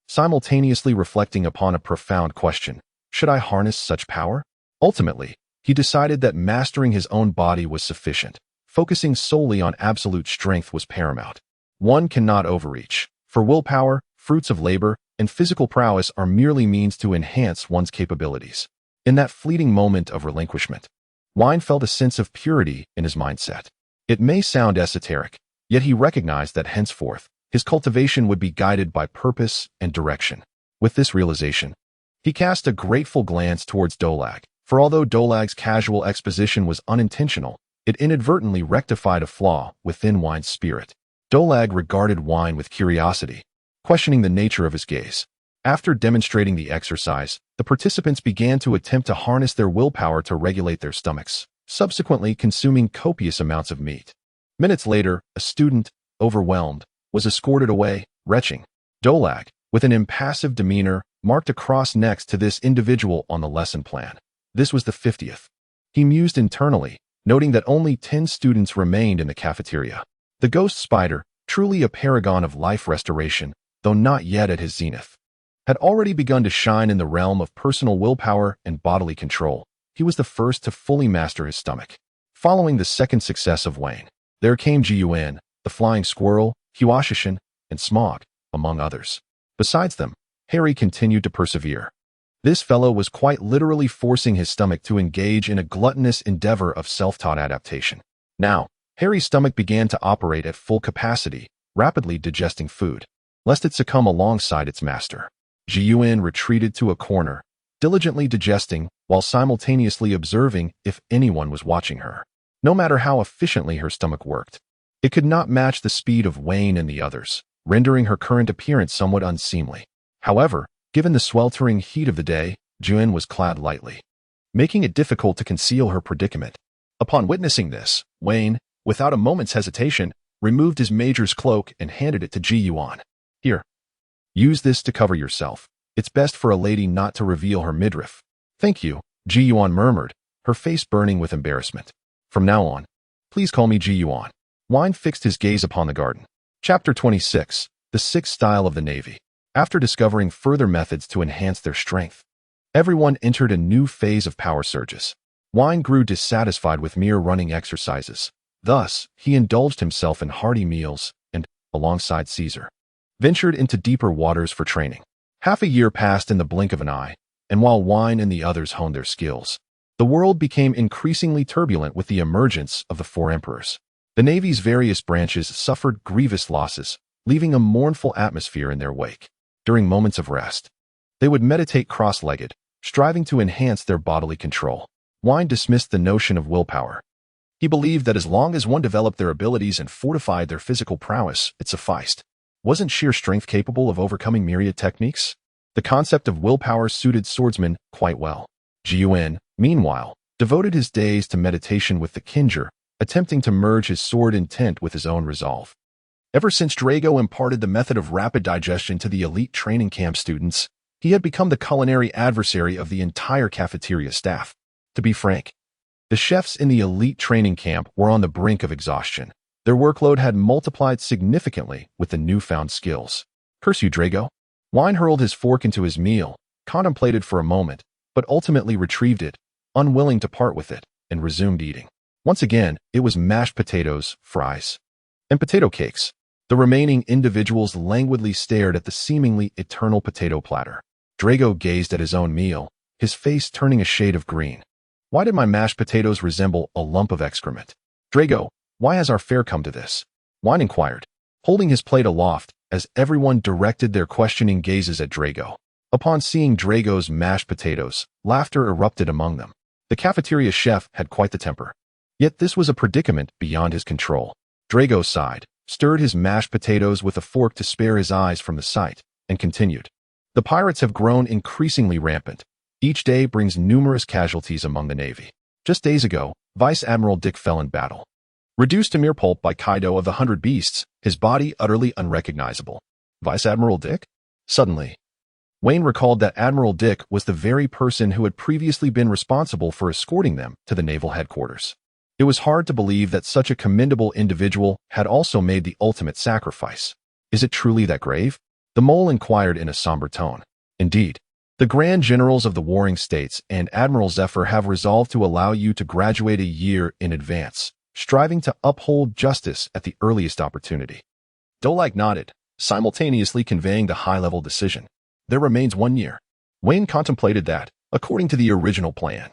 simultaneously reflecting upon a profound question. Should I harness such power? Ultimately, he decided that mastering his own body was sufficient. Focusing solely on absolute strength was paramount. One cannot overreach. For willpower, fruits of labor, and physical prowess are merely means to enhance one's capabilities. In that fleeting moment of relinquishment, Wine felt a sense of purity in his mindset. It may sound esoteric, yet he recognized that henceforth, his cultivation would be guided by purpose and direction. With this realization, he cast a grateful glance towards Dolag, for although Dolag's casual exposition was unintentional, it inadvertently rectified a flaw within Wine's spirit. Dolag regarded Wine with curiosity, questioning the nature of his gaze. After demonstrating the exercise, the participants began to attempt to harness their willpower to regulate their stomachs, subsequently consuming copious amounts of meat. Minutes later, a student, overwhelmed, was escorted away, retching. Dolag, with an impassive demeanor, marked a cross next to this individual on the lesson plan. This was the 50th. He mused internally, noting that only 10 students remained in the cafeteria. The ghost spider, truly a paragon of life restoration, though not yet at his zenith, had already begun to shine in the realm of personal willpower and bodily control. He was the first to fully master his stomach. Following the second success of Wayne, there came Gun, the flying squirrel, Huashishin, and Smog, among others. Besides them, Harry continued to persevere. This fellow was quite literally forcing his stomach to engage in a gluttonous endeavor of self-taught adaptation. Now, Harry's stomach began to operate at full capacity, rapidly digesting food, lest it succumb alongside its master. Gun retreated to a corner, diligently digesting while simultaneously observing if anyone was watching her. No matter how efficiently her stomach worked, it could not match the speed of Wayne and the others, rendering her current appearance somewhat unseemly. However, given the sweltering heat of the day, Gun was clad lightly, making it difficult to conceal her predicament. Upon witnessing this, Wayne, without a moment's hesitation, removed his major's cloak and handed it to Gun. Here. Use this to cover yourself. It's best for a lady not to reveal her midriff. Thank you, Gun murmured, her face burning with embarrassment. From now on, please call me Gun. Wayne fixed his gaze upon the garden. Chapter 26, The Sixth Style of the Navy. After discovering further methods to enhance their strength, everyone entered a new phase of power surges. Wayne grew dissatisfied with mere running exercises. Thus, he indulged himself in hearty meals and, alongside Caesar, ventured into deeper waters for training. Half a year passed in the blink of an eye, and while Wayne and the others honed their skills, the world became increasingly turbulent with the emergence of the four emperors. The Navy's various branches suffered grievous losses, leaving a mournful atmosphere in their wake. During moments of rest, they would meditate cross-legged, striving to enhance their bodily control. Wayne dismissed the notion of willpower. He believed that as long as one developed their abilities and fortified their physical prowess, it sufficed. Wasn't sheer strength capable of overcoming myriad techniques? The concept of willpower suited swordsmen quite well. Gun, meanwhile, devoted his days to meditation with the Kinger, attempting to merge his sword intent with his own resolve. Ever since Drago imparted the method of rapid digestion to the elite training camp students, he had become the culinary adversary of the entire cafeteria staff. To be frank, the chefs in the elite training camp were on the brink of exhaustion. Their workload had multiplied significantly with the newfound skills. Curse you, Drago. Wayne hurled his fork into his meal, contemplated for a moment, but ultimately retrieved it, unwilling to part with it, and resumed eating. Once again, it was mashed potatoes, fries, and potato cakes. The remaining individuals languidly stared at the seemingly eternal potato platter. Drago gazed at his own meal, his face turning a shade of green. Why did my mashed potatoes resemble a lump of excrement? Drago, why has our fare come to this? Wayne inquired, holding his plate aloft as everyone directed their questioning gazes at Drago. Upon seeing Drago's mashed potatoes, laughter erupted among them. The cafeteria chef had quite the temper. Yet this was a predicament beyond his control. Drago sighed, stirred his mashed potatoes with a fork to spare his eyes from the sight, and continued. The pirates have grown increasingly rampant. Each day brings numerous casualties among the Navy. Just days ago, Vice Admiral Dick fell in battle. Reduced to mere pulp by Kaido of the 100 Beasts, his body utterly unrecognizable. Vice Admiral Dick? Suddenly, Wayne recalled that Admiral Dick was the very person who had previously been responsible for escorting them to the naval headquarters. It was hard to believe that such a commendable individual had also made the ultimate sacrifice. Is it truly that grave? The mole inquired in a somber tone. Indeed, the Grand Generals of the Warring States and Admiral Zephyr have resolved to allow you to graduate a year in advance, striving to uphold justice at the earliest opportunity. Dolag nodded, simultaneously conveying the high-level decision. There remains 1 year. Wayne contemplated that, according to the original plan,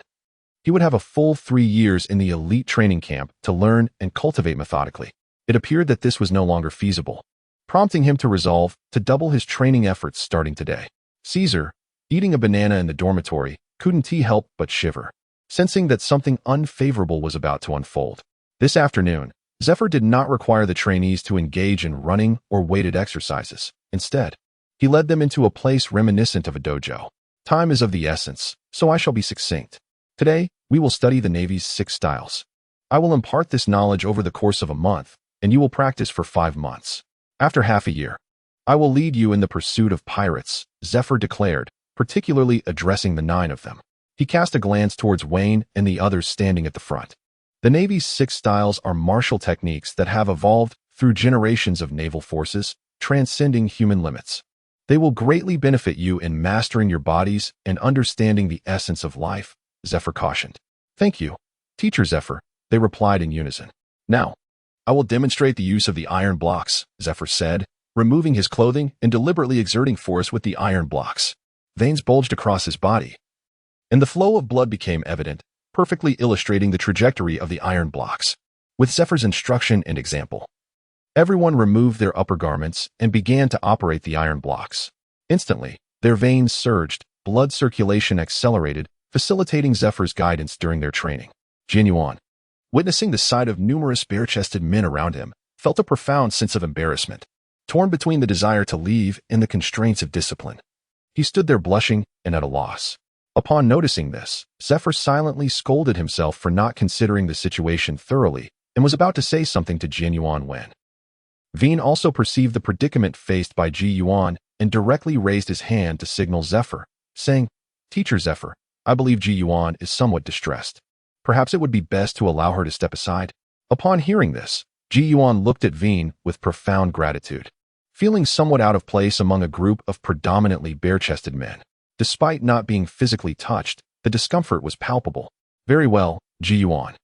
he would have a full 3 years in the elite training camp to learn and cultivate methodically. It appeared that this was no longer feasible, prompting him to resolve to double his training efforts starting today. Caesar, eating a banana in the dormitory, couldn't help but shiver, sensing that something unfavorable was about to unfold. This afternoon, Zephyr did not require the trainees to engage in running or weighted exercises. Instead, he led them into a place reminiscent of a dojo. Time is of the essence, so I shall be succinct. Today, we will study the Navy's 6 styles. I will impart this knowledge over the course of a month, and you will practice for 5 months. After half a year, I will lead you in the pursuit of pirates, Zephyr declared, particularly addressing the 9 of them. He cast a glance towards Wayne and the others standing at the front. The Navy's 6 styles are martial techniques that have evolved through generations of naval forces, transcending human limits. They will greatly benefit you in mastering your bodies and understanding the essence of life, Zephyr cautioned. Thank you, Teacher Zephyr, they replied in unison. Now, I will demonstrate the use of the iron blocks, Zephyr said, removing his clothing and deliberately exerting force with the iron blocks. Veins bulged across his body, and the flow of blood became evident, perfectly illustrating the trajectory of the iron blocks. With Zephyr's instruction and example, everyone removed their upper garments and began to operate the iron blocks. Instantly, their veins surged, blood circulation accelerated, facilitating Zephyr's guidance during their training. Jin Yuan, witnessing the sight of numerous bare-chested men around him, felt a profound sense of embarrassment, torn between the desire to leave and the constraints of discipline. He stood there blushing and at a loss. Upon noticing this, Zephyr silently scolded himself for not considering the situation thoroughly and was about to say something to Jin Yuan when Veen also perceived the predicament faced by Ji Yuan and directly raised his hand to signal Zephyr, saying, Teacher Zephyr, I believe Ji Yuan is somewhat distressed. Perhaps it would be best to allow her to step aside. Upon hearing this, Ji Yuan looked at Veen with profound gratitude, feeling somewhat out of place among a group of predominantly bare-chested men. Despite not being physically touched, the discomfort was palpable. Very well, Ji Yuan.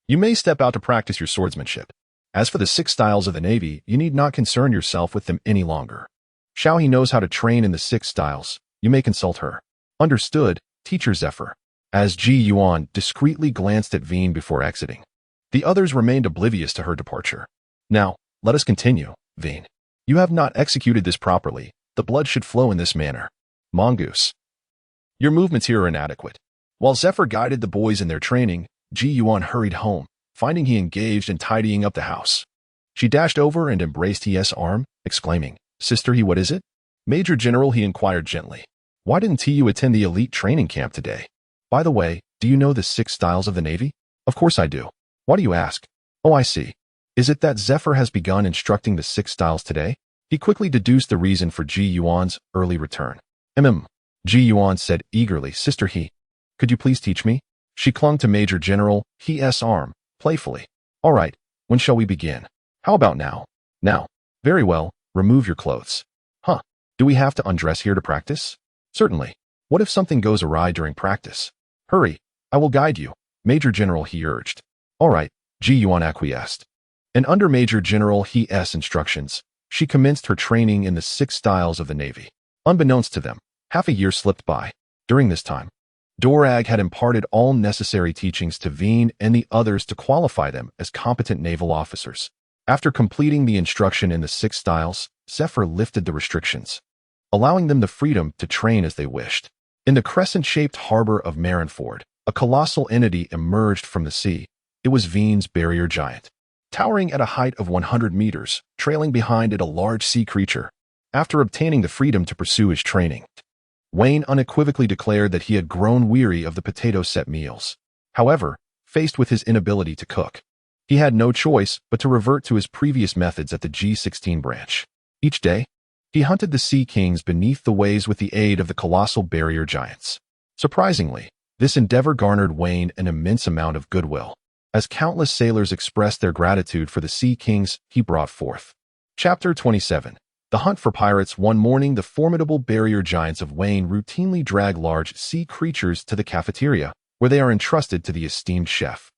You may step out to practice your swordsmanship. As for the 6 styles of the Navy, you need not concern yourself with them any longer. Xiaohe knows how to train in the 6 styles. You may consult her. Understood, Teacher Zephyr. As Ji Yuan discreetly glanced at Veen before exiting, the others remained oblivious to her departure. Now, let us continue, Veen. You have not executed this properly. The blood should flow in this manner. Mongoose. Your movements here are inadequate. While Zephyr guided the boys in their training, Ji Yuan hurried home, finding he engaged in tidying up the house. She dashed over and embraced his arm, exclaiming, Sister He, what is it? Major General, he inquired gently. Why didn't you attend the elite training camp today? By the way, do you know the 6 styles of the Navy? Of course I do. Why do you ask? Oh, I see. Is it that Zephyr has begun instructing the 6 styles today? He quickly deduced the reason for Ji Yuan's early return. Ji Yuan said eagerly, Sister He, could you please teach me? She clung to Major General He's arm, playfully. All right, when shall we begin? How about now? Now. Very well, remove your clothes. Huh, do we have to undress here to practice? Certainly. What if something goes awry during practice? Hurry, I will guide you, Major General He urged. All right, Ji Yuan acquiesced. And under Major General He's instructions, she commenced her training in the 6 styles of the Navy. Unbeknownst to them, half a year slipped by. During this time, Dorag had imparted all necessary teachings to Veen and the others to qualify them as competent naval officers. After completing the instruction in the 6 styles, Zephyr lifted the restrictions, allowing them the freedom to train as they wished. In the crescent-shaped harbor of Marineford, a colossal entity emerged from the sea. It was Veen's barrier giant, towering at a height of 100 meters, trailing behind it a large sea creature. After obtaining the freedom to pursue his training, Wayne unequivocally declared that he had grown weary of the potato-set meals. However, faced with his inability to cook, he had no choice but to revert to his previous methods at the G-16 branch. Each day, he hunted the sea kings beneath the waves with the aid of the colossal barrier giants. Surprisingly, this endeavor garnered Wayne an immense amount of goodwill, as countless sailors expressed their gratitude for the sea kings he brought forth. Chapter 27. The Hunt for Pirates. One morning, the formidable barrier giants of Wayne routinely drag large sea creatures to the cafeteria, where they are entrusted to the esteemed chef.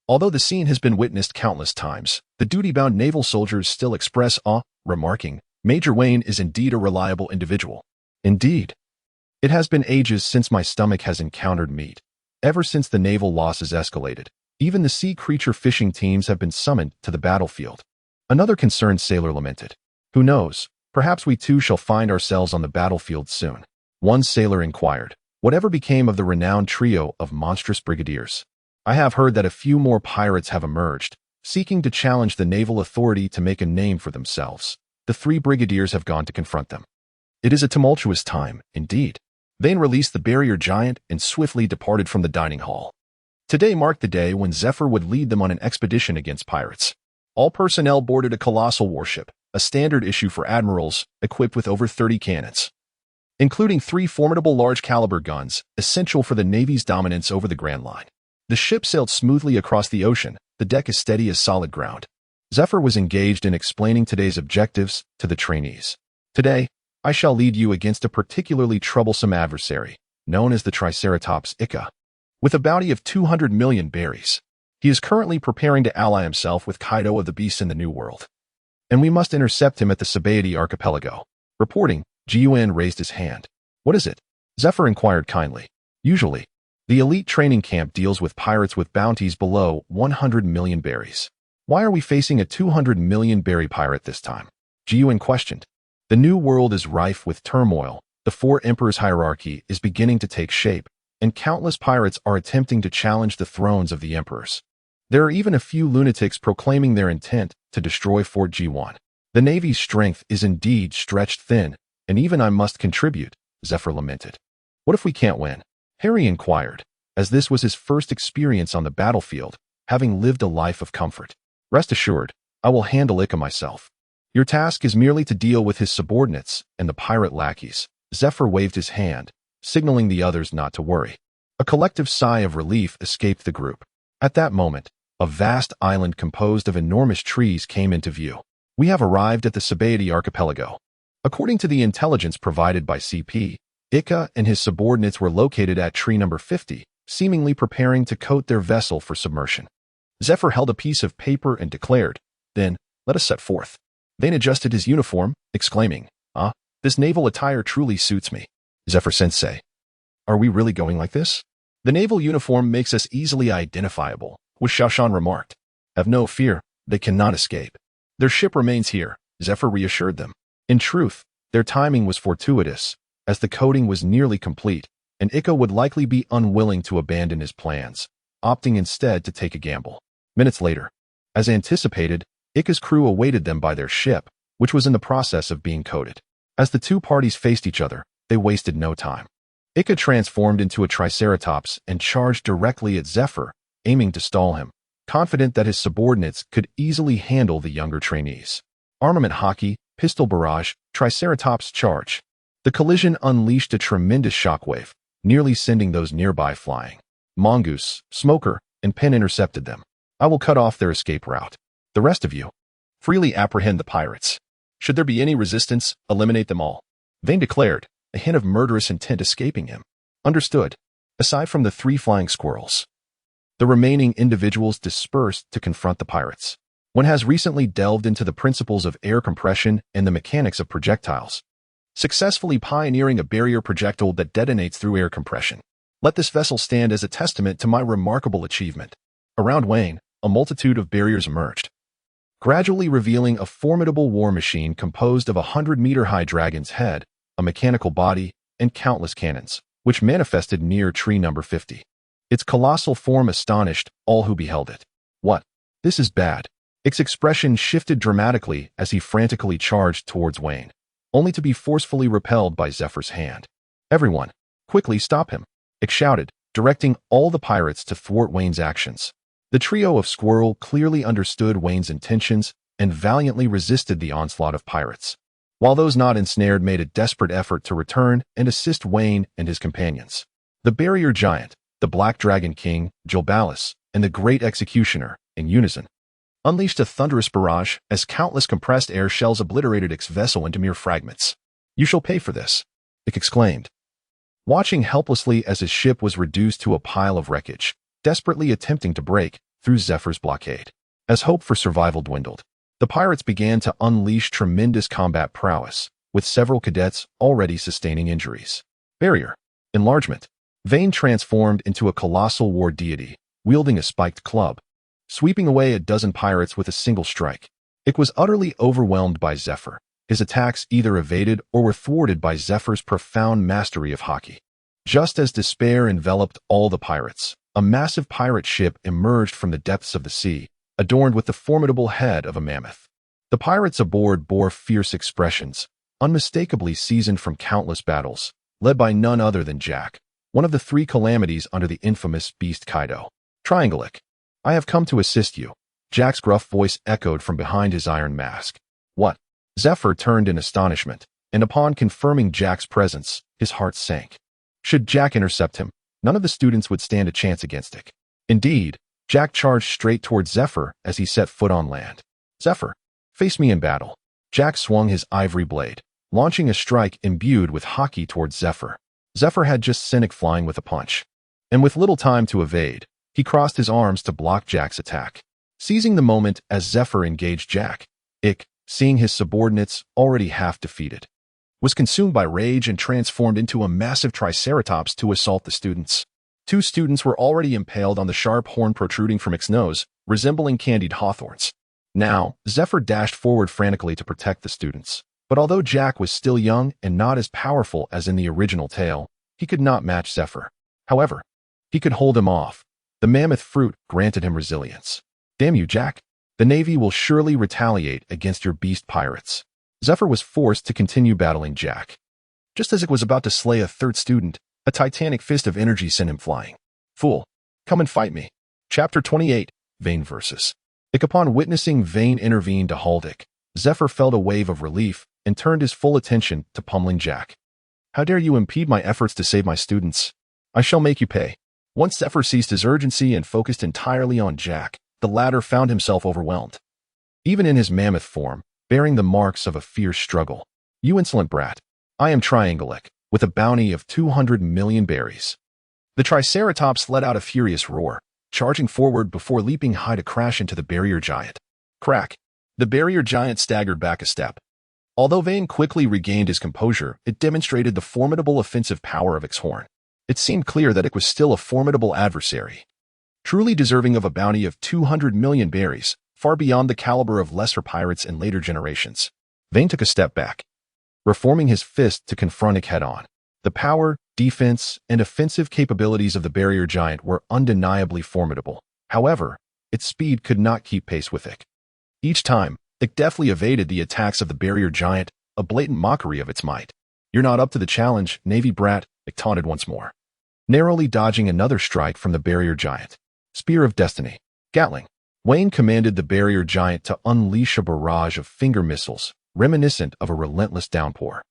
Although the scene has been witnessed countless times, the duty-bound naval soldiers still express awe, remarking, Major Wayne is indeed a reliable individual. Indeed. It has been ages since my stomach has encountered meat. Ever since the naval losses escalated, even the sea creature fishing teams have been summoned to the battlefield. Another concerned sailor lamented. Who knows, perhaps we too shall find ourselves on the battlefield soon. One sailor inquired, whatever became of the renowned trio of monstrous brigadiers? I have heard that a few more pirates have emerged, seeking to challenge the naval authority to make a name for themselves. The 3 brigadiers have gone to confront them. It is a tumultuous time, indeed. Vane released the barrier giant and swiftly departed from the dining hall. Today marked the day when Zephyr would lead them on an expedition against pirates. All personnel boarded a colossal warship, a standard issue for admirals, equipped with over 30 cannons, including 3 formidable large-caliber guns, essential for the Navy's dominance over the Grand Line. The ship sailed smoothly across the ocean, the deck as steady as solid ground. Zephyr was engaged in explaining today's objectives to the trainees. Today, I shall lead you against a particularly troublesome adversary, known as the Triceratops Ika, with a bounty of 200 million berries. He is currently preparing to ally himself with Kaido of the Beasts in the New World, and we must intercept him at the Sabaody Archipelago. Reporting, Gun raised his hand. What is it? Zephyr inquired kindly. Usually, the elite training camp deals with pirates with bounties below 100 million berries. Why are we facing a 200 million berry pirate this time? Gun questioned. The New World is rife with turmoil, the 4 emperors hierarchy is beginning to take shape, and countless pirates are attempting to challenge the thrones of the emperors. There are even a few lunatics proclaiming their intent to destroy Fort G1. The Navy's strength is indeed stretched thin, and even I must contribute, Zephyr lamented. What if we can't win? Harry inquired, as this was his first experience on the battlefield, having lived a life of comfort. Rest assured, I will handle Ika myself. Your task is merely to deal with his subordinates and the pirate lackeys. Zephyr waved his hand, signaling the others not to worry. A collective sigh of relief escaped the group. At that moment, a vast island composed of enormous trees came into view. We have arrived at the Sabaody Archipelago. According to the intelligence provided by CP, Ika and his subordinates were located at tree number 50, seemingly preparing to coat their vessel for submersion. Zephyr held a piece of paper and declared, "Then, let us set forth." Vane adjusted his uniform, exclaiming, this naval attire truly suits me. Zephyr-sensei, are we really going like this? The naval uniform makes us easily identifiable, was Xiaoshan remarked. Have no fear, they cannot escape. Their ship remains here, Zephyr reassured them. In truth, their timing was fortuitous, as the coating was nearly complete, and Ika would likely be unwilling to abandon his plans, opting instead to take a gamble. Minutes later, as anticipated, Ika's crew awaited them by their ship, which was in the process of being coated. As the two parties faced each other, they wasted no time. Ika transformed into a triceratops and charged directly at Zephyr, aiming to stall him, confident that his subordinates could easily handle the younger trainees. Armament hockey, pistol barrage, triceratops charge. The collision unleashed a tremendous shockwave, nearly sending those nearby flying. Mongoose, Smoker, and Pen intercepted them. I will cut off their escape route. The rest of you, freely apprehend the pirates. Should there be any resistance, eliminate them all. Vane declared, a hint of murderous intent escaping him. Understood. Aside from the 3 flying squirrels, the remaining individuals dispersed to confront the pirates. One has recently delved into the principles of air compression and the mechanics of projectiles, successfully pioneering a barrier projectile that detonates through air compression. Let this vessel stand as a testament to my remarkable achievement. Around Wayne, a multitude of barriers emerged, gradually revealing a formidable war machine composed of a 100-meter-high dragon's head, a mechanical body, and countless cannons, which manifested near tree number 50. Its colossal form astonished all who beheld it. What? This is bad. Its expression shifted dramatically as he frantically charged towards Wayne, only to be forcefully repelled by Zephyr's hand. Everyone, quickly stop him, Ix shouted, directing all the pirates to thwart Wayne's actions. The trio of Squirrel clearly understood Wayne's intentions and valiantly resisted the onslaught of pirates, while those not ensnared made a desperate effort to return and assist Wayne and his companions. The Barrier Giant, the Black Dragon King, Jilbalis, and the Great Executioner, in unison, unleashed a thunderous barrage as countless compressed air shells obliterated Ix's vessel into mere fragments. You shall pay for this, Ix exclaimed, watching helplessly as his ship was reduced to a pile of wreckage, desperately attempting to break through Zephyr's blockade. As hope for survival dwindled, the pirates began to unleash tremendous combat prowess, with several cadets already sustaining injuries. Barrier. Enlargement. Vane transformed into a colossal war deity, wielding a spiked club, sweeping away a dozen pirates with a single strike. Ix was utterly overwhelmed by Zephyr. His attacks either evaded or were thwarted by Zephyr's profound mastery of hockey. Just as despair enveloped all the pirates, a massive pirate ship emerged from the depths of the sea, adorned with the formidable head of a mammoth. The pirates aboard bore fierce expressions, unmistakably seasoned from countless battles, led by none other than Jack, one of the 3 calamities under the infamous beast Kaido. Triangleic. I have come to assist you. Jack's gruff voice echoed from behind his iron mask. What? Zephyr turned in astonishment, and upon confirming Jack's presence, his heart sank. Should Jack intercept him, none of the students would stand a chance against it. Indeed, Jack charged straight towards Zephyr as he set foot on land. Zephyr, face me in battle. Jack swung his ivory blade, launching a strike imbued with hockey towards Zephyr. Zephyr had just cynic flying with a punch, and with little time to evade, he crossed his arms to block Jack's attack. Seizing the moment as Zephyr engaged Jack, Ick, seeing his subordinates already half defeated, was consumed by rage and transformed into a massive triceratops to assault the students. 2 students were already impaled on the sharp horn protruding from its nose, resembling candied hawthorns. Now, Zephyr dashed forward frantically to protect the students. But although Jack was still young and not as powerful as in the original tale, he could not match Zephyr. However, he could hold him off. The mammoth fruit granted him resilience. Damn you, Jack. The Navy will surely retaliate against your beast pirates. Zephyr was forced to continue battling Jack. Just as it was about to slay a 3rd student, a titanic fist of energy sent him flying. Fool, come and fight me. Chapter 28, Vane vs. Ick. Upon witnessing Vane intervene to halt Ick, Zephyr felt a wave of relief and turned his full attention to pummeling Jack. How dare you impede my efforts to save my students? I shall make you pay. Once Zephyr ceased his urgency and focused entirely on Jack, the latter found himself overwhelmed. Even in his mammoth form, bearing the marks of a fierce struggle. You insolent brat. I am Triangleic, with a bounty of 200 million berries. The Triceratops let out a furious roar, charging forward before leaping high to crash into the barrier giant. Crack. The barrier giant staggered back a step. Although Vane quickly regained his composure, it demonstrated the formidable offensive power of Ick's horn. It seemed clear that Ick was still a formidable adversary, truly deserving of a bounty of 200 million berries, far beyond the caliber of lesser pirates in later generations. Vane took a step back, reforming his fist to confront Ick head-on. The power, defense, and offensive capabilities of the barrier giant were undeniably formidable. However, its speed could not keep pace with Ick. Each time, Ick deftly evaded the attacks of the barrier giant, a blatant mockery of its might. You're not up to the challenge, Navy brat, Ick taunted once more, narrowly dodging another strike from the barrier giant. Spear of Destiny. Gatling. Wayne commanded the barrier giant to unleash a barrage of finger missiles, reminiscent of a relentless downpour.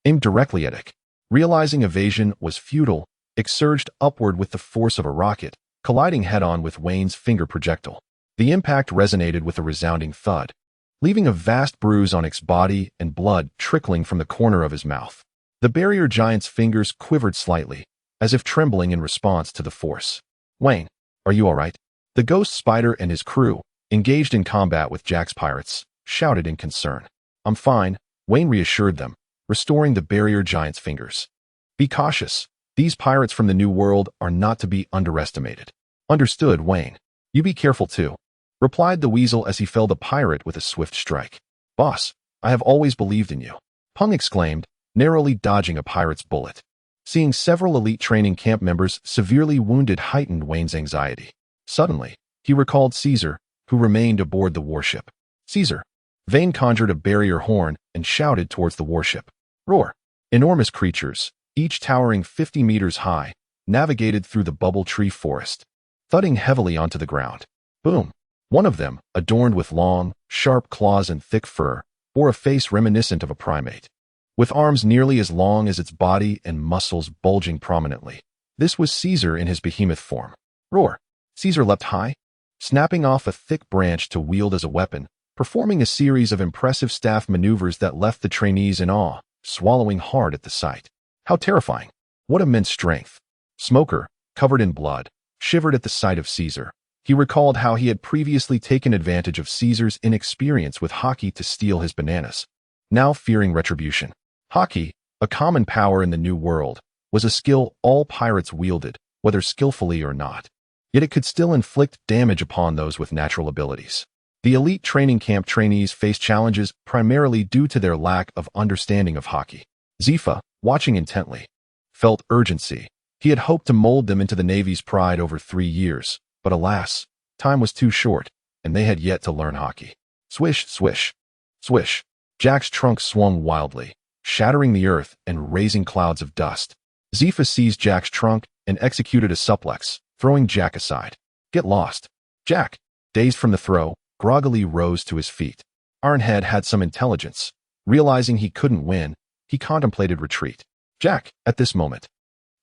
Aimed directly at Ick. Realizing evasion was futile, Ick surged upward with the force of a rocket, colliding head-on with Wayne's finger projectile. The impact resonated with a resounding thud, leaving a vast bruise on Ick's body and blood trickling from the corner of his mouth. The barrier giant's fingers quivered slightly, as if trembling in response to the force. Wayne, are you all right? The ghost spider and his crew, engaged in combat with Jack's pirates, shouted in concern. I'm fine, Wayne reassured them, restoring the barrier giant's fingers. Be cautious. These pirates from the New World are not to be underestimated. Understood, Wayne. You be careful too, replied the weasel as he felled the pirate with a swift strike. Boss, I have always believed in you, Pung exclaimed, narrowly dodging a pirate's bullet. Seeing several elite training camp members severely wounded heightened Wayne's anxiety. Suddenly, he recalled Caesar, who remained aboard the warship. Caesar. Vane conjured a barrier horn and shouted towards the warship. Roar. Enormous creatures, each towering 50 meters high, navigated through the bubble tree forest, thudding heavily onto the ground. Boom. One of them, adorned with long, sharp claws and thick fur, bore a face reminiscent of a primate, with arms nearly as long as its body and muscles bulging prominently. This was Caesar in his behemoth form. Roar. Caesar leapt high, snapping off a thick branch to wield as a weapon, performing a series of impressive staff maneuvers that left the trainees in awe, swallowing hard at the sight. How terrifying. What immense strength. Smoker, covered in blood, shivered at the sight of Caesar. He recalled how he had previously taken advantage of Caesar's inexperience with hockey to steal his bananas. Now fearing retribution. Hockey, a common power in the New World, was a skill all pirates wielded, whether skillfully or not. Yet it could still inflict damage upon those with natural abilities. The elite training camp trainees faced challenges primarily due to their lack of understanding of hockey. Zifa, watching intently, felt urgency. He had hoped to mold them into the Navy's pride over 3 years, but alas, time was too short, and they had yet to learn hockey. Swish, swish, swish. Jack's trunk swung wildly, shattering the earth and raising clouds of dust. Zifa seized Jack's trunk and executed a suplex, throwing Jack aside. Get lost. Jack, dazed from the throw, groggily rose to his feet. Ironhead had some intelligence. Realizing he couldn't win, he contemplated retreat. Jack, at this moment,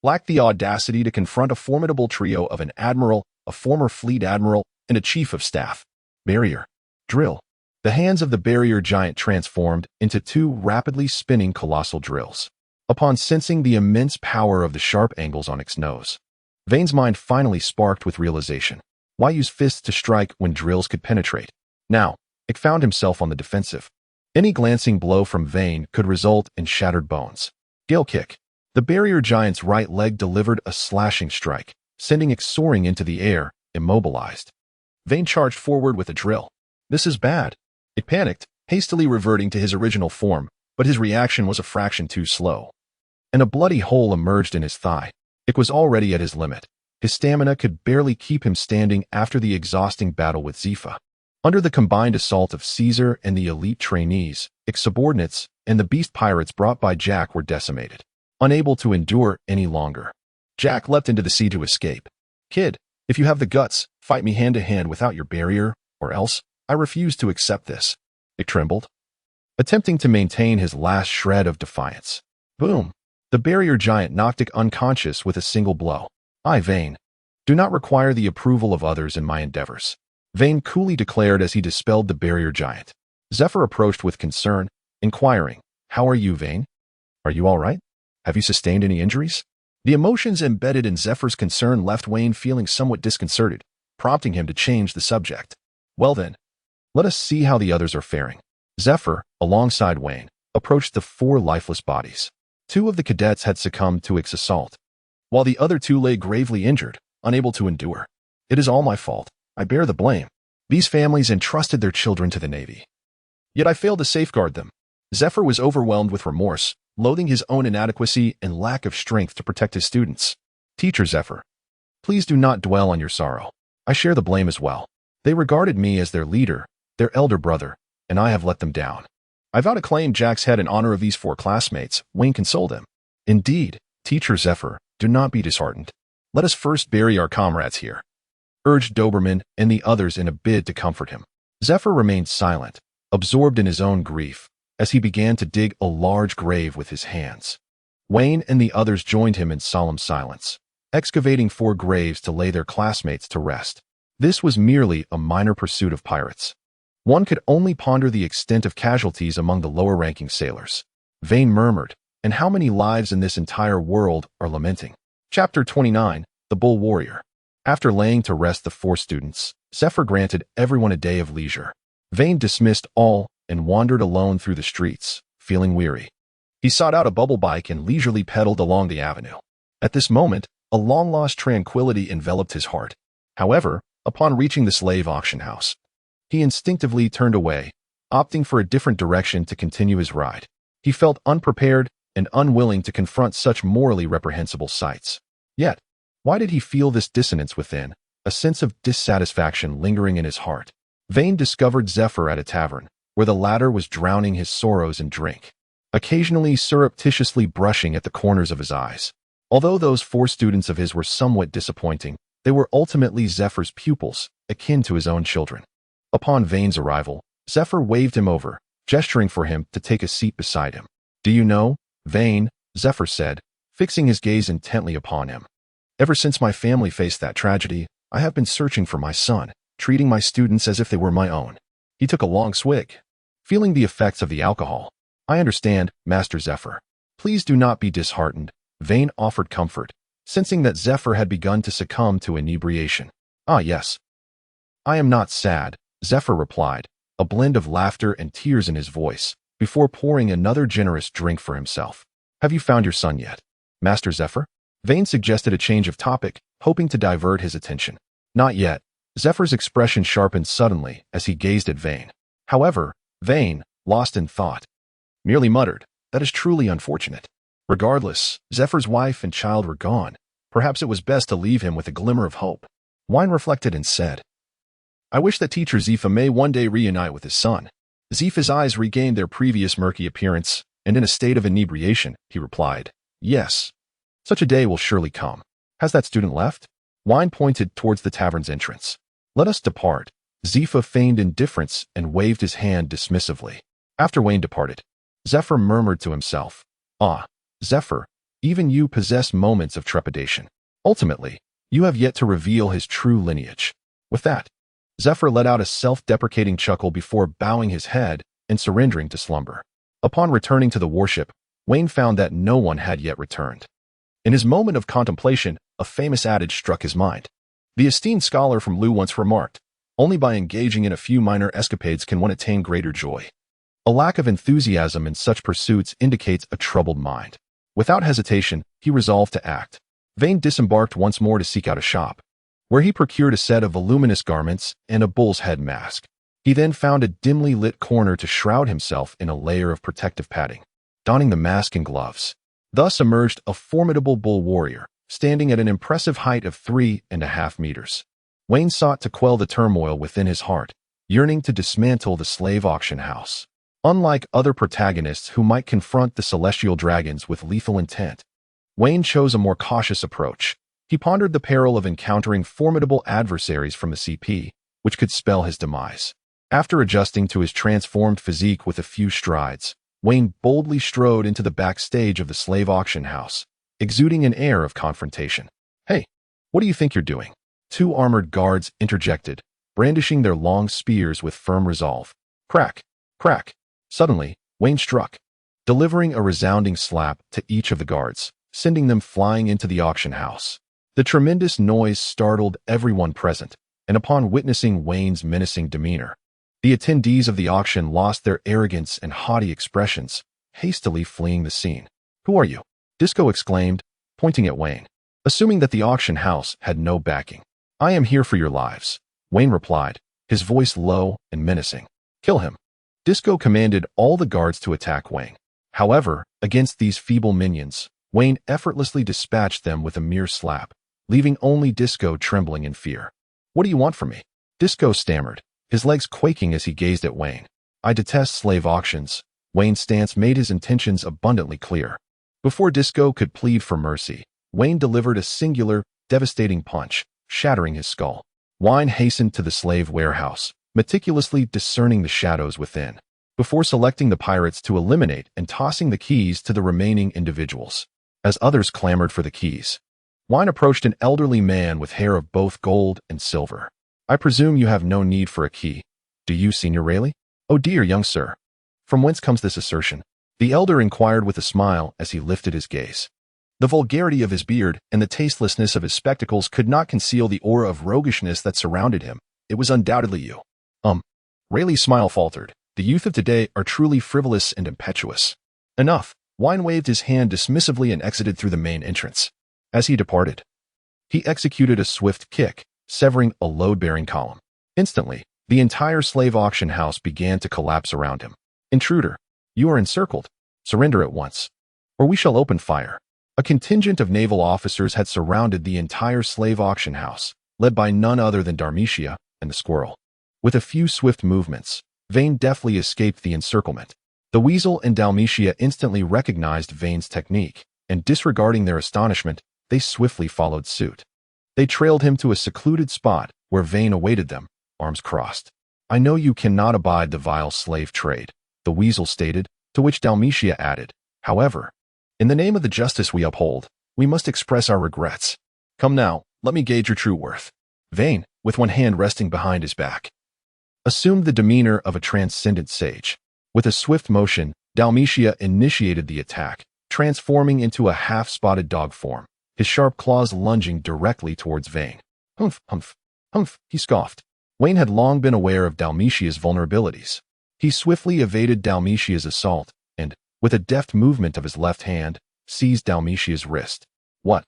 lacked the audacity to confront a formidable trio of an admiral, a former fleet admiral, and a chief of staff. Barrier. Drill. The hands of the barrier giant transformed into two rapidly spinning colossal drills. Upon sensing the immense power of the sharp angles on its nose, Vane's mind finally sparked with realization. Why use fists to strike when drills could penetrate? Now, it found himself on the defensive. Any glancing blow from Vane could result in shattered bones. Gale kick. The barrier giant's right leg delivered a slashing strike, sending it soaring into the air, immobilized. Vane charged forward with a drill. This is bad. It panicked, hastily reverting to his original form, but his reaction was a fraction too slow. And a bloody hole emerged in his thigh. It was already at his limit. His stamina could barely keep him standing after the exhausting battle with Zephyr. Under the combined assault of Caesar and the elite trainees, its subordinates, and the beast pirates brought by Jack were decimated. Unable to endure any longer, Jack leapt into the sea to escape. Kid, if you have the guts, fight me hand to hand without your barrier, or else I refuse to accept this. It trembled, attempting to maintain his last shred of defiance. Boom! The barrier giant knocked it unconscious with a single blow. I, Vane, do not require the approval of others in my endeavors, Vane coolly declared as he dispelled the barrier giant. Zephyr approached with concern, inquiring, How are you, Vane? Are you all right? Have you sustained any injuries? The emotions embedded in Zephyr's concern left Vane feeling somewhat disconcerted, prompting him to change the subject. Well then, let us see how the others are faring. Zephyr, alongside Vane, approached the four lifeless bodies. Two of the cadets had succumbed to its assault, while the other two lay gravely injured, unable to endure. It is all my fault. I bear the blame. These families entrusted their children to the Navy. Yet I failed to safeguard them. Zephyr was overwhelmed with remorse, loathing his own inadequacy and lack of strength to protect his students. Teacher Zephyr, please do not dwell on your sorrow. I share the blame as well. They regarded me as their leader, their elder brother, and I have let them down. I vow to claim Jack's head in honor of these four classmates, Vane consoled him. Indeed, Teacher Zephyr, do not be disheartened. Let us first bury our comrades here, urged Doberman and the others in a bid to comfort him. Zephyr remained silent, absorbed in his own grief, as he began to dig a large grave with his hands. Vane and the others joined him in solemn silence, excavating 4 graves to lay their classmates to rest. This was merely a minor pursuit of pirates. One could only ponder the extent of casualties among the lower-ranking sailors. Vane murmured, and how many lives in this entire world are lamenting? Chapter 29, The Bull Warrior. After laying to rest the 4 students, Zephyr granted everyone a day of leisure. Vane dismissed all and wandered alone through the streets, feeling weary. He sought out a bubble bike and leisurely pedaled along the avenue. At this moment, a long-lost tranquility enveloped his heart. However, upon reaching the slave auction house, he instinctively turned away, opting for a different direction to continue his ride. He felt unprepared and unwilling to confront such morally reprehensible sights. Yet, why did he feel this dissonance within, a sense of dissatisfaction lingering in his heart? Vane discovered Zephyr at a tavern, where the latter was drowning his sorrows in drink, occasionally surreptitiously brushing at the corners of his eyes. Although those 4 students of his were somewhat disappointing, they were ultimately Zephyr's pupils, akin to his own children. Upon Vane's arrival, Zephyr waved him over, gesturing for him to take a seat beside him. Do you know, Vane, Zephyr said, fixing his gaze intently upon him. Ever since my family faced that tragedy, I have been searching for my son, treating my students as if they were my own. He took a long swig, feeling the effects of the alcohol. I understand, Master Zephyr. Please do not be disheartened, Vane offered comfort, sensing that Zephyr had begun to succumb to inebriation. Ah, yes. I am not sad, Zephyr replied, a blend of laughter and tears in his voice, before pouring another generous drink for himself. Have you found your son yet, Master Zephyr? Vane suggested a change of topic, hoping to divert his attention. Not yet. Zephyr's expression sharpened suddenly as he gazed at Vane. However, Vane, lost in thought, merely muttered, That is truly unfortunate. Regardless, Zephyr's wife and child were gone. Perhaps it was best to leave him with a glimmer of hope. Wine reflected and said, I wish that Teacher Zephyr may one day reunite with his son. Zephyr's eyes regained their previous murky appearance, and in a state of inebriation, he replied, Yes. Such a day will surely come. Has that student left? Wine pointed towards the tavern's entrance. "Let us depart." Zephyr feigned indifference and waved his hand dismissively. After Wayne departed, Zephyr murmured to himself, "Ah, Zephyr, even you possess moments of trepidation. Ultimately, you have yet to reveal his true lineage." With that, Zephyr let out a self-deprecating chuckle before bowing his head and surrendering to slumber. Upon returning to the warship, Wayne found that no one had yet returned. In his moment of contemplation, a famous adage struck his mind. The esteemed scholar from Lu once remarked, "Only by engaging in a few minor escapades can one attain greater joy." A lack of enthusiasm in such pursuits indicates a troubled mind. Without hesitation, he resolved to act. Vane disembarked once more to seek out a shop, where he procured a set of voluminous garments and a bull's head mask. He then found a dimly lit corner to shroud himself in a layer of protective padding. Donning the mask and gloves, thus emerged a formidable bull warrior, standing at an impressive height of 3.5 meters. Wayne sought to quell the turmoil within his heart, yearning to dismantle the slave auction house. Unlike other protagonists who might confront the celestial dragons with lethal intent, Wayne chose a more cautious approach. He pondered the peril of encountering formidable adversaries from the CP, which could spell his demise. After adjusting to his transformed physique with a few strides, Wayne boldly strode into the backstage of the slave auction house, exuding an air of confrontation. "Hey, what do you think you're doing?" Two armored guards interjected, brandishing their long spears with firm resolve. Crack, crack. Suddenly, Wayne struck, delivering a resounding slap to each of the guards, sending them flying into the auction house. The tremendous noise startled everyone present, and upon witnessing Wayne's menacing demeanor, the attendees of the auction lost their arrogance and haughty expressions, hastily fleeing the scene. "Who are you?" Disco exclaimed, pointing at Wayne, assuming that the auction house had no backing. "I am here for your lives," Wayne replied, his voice low and menacing. "Kill him." Disco commanded all the guards to attack Wayne. However, against these feeble minions, Wayne effortlessly dispatched them with a mere slap, leaving only Disco trembling in fear. "What do you want from me?" Disco stammered, his legs quaking as he gazed at Wayne. "I detest slave auctions." Wayne's stance made his intentions abundantly clear. Before Disco could plead for mercy, Wayne delivered a singular, devastating punch, shattering his skull. Wayne hastened to the slave warehouse, meticulously discerning the shadows within, before selecting the pirates to eliminate and tossing the keys to the remaining individuals. As others clamored for the keys, Wayne approached an elderly man with hair of both gold and silver. "I presume you have no need for a key, do you, Senior Rayleigh?" "Oh dear, young sir. From whence comes this assertion?" the elder inquired with a smile as he lifted his gaze. The vulgarity of his beard and the tastelessness of his spectacles could not conceal the aura of roguishness that surrounded him. "It was undoubtedly you." Rayleigh's smile faltered. "The youth of today are truly frivolous and impetuous." "Enough." Wayne waved his hand dismissively and exited through the main entrance. As he departed, he executed a swift kick, severing a load-bearing column. Instantly, the entire slave auction house began to collapse around him. "Intruder, you are encircled. Surrender at once, or we shall open fire." A contingent of naval officers had surrounded the entire slave auction house, led by none other than Darmetia and the squirrel. With a few swift movements, Vane deftly escaped the encirclement. The weasel and Dalmatia instantly recognized Vane's technique, and disregarding their astonishment, they swiftly followed suit. They trailed him to a secluded spot where Vane awaited them, arms crossed. "I know you cannot abide the vile slave trade," the weasel stated, to which Dalmatia added, "However, in the name of the justice we uphold, we must express our regrets. Come now, let me gauge your true worth." Vane, with one hand resting behind his back, assumed the demeanor of a transcendent sage. With a swift motion, Dalmatia initiated the attack, transforming into a half-spotted dog form, his sharp claws lunging directly towards Vane. "Humph, humph, humph," he scoffed. Wayne had long been aware of Dalmatia's vulnerabilities. He swiftly evaded Dalmatia's assault and, with a deft movement of his left hand, seized Dalmatia's wrist. "What?"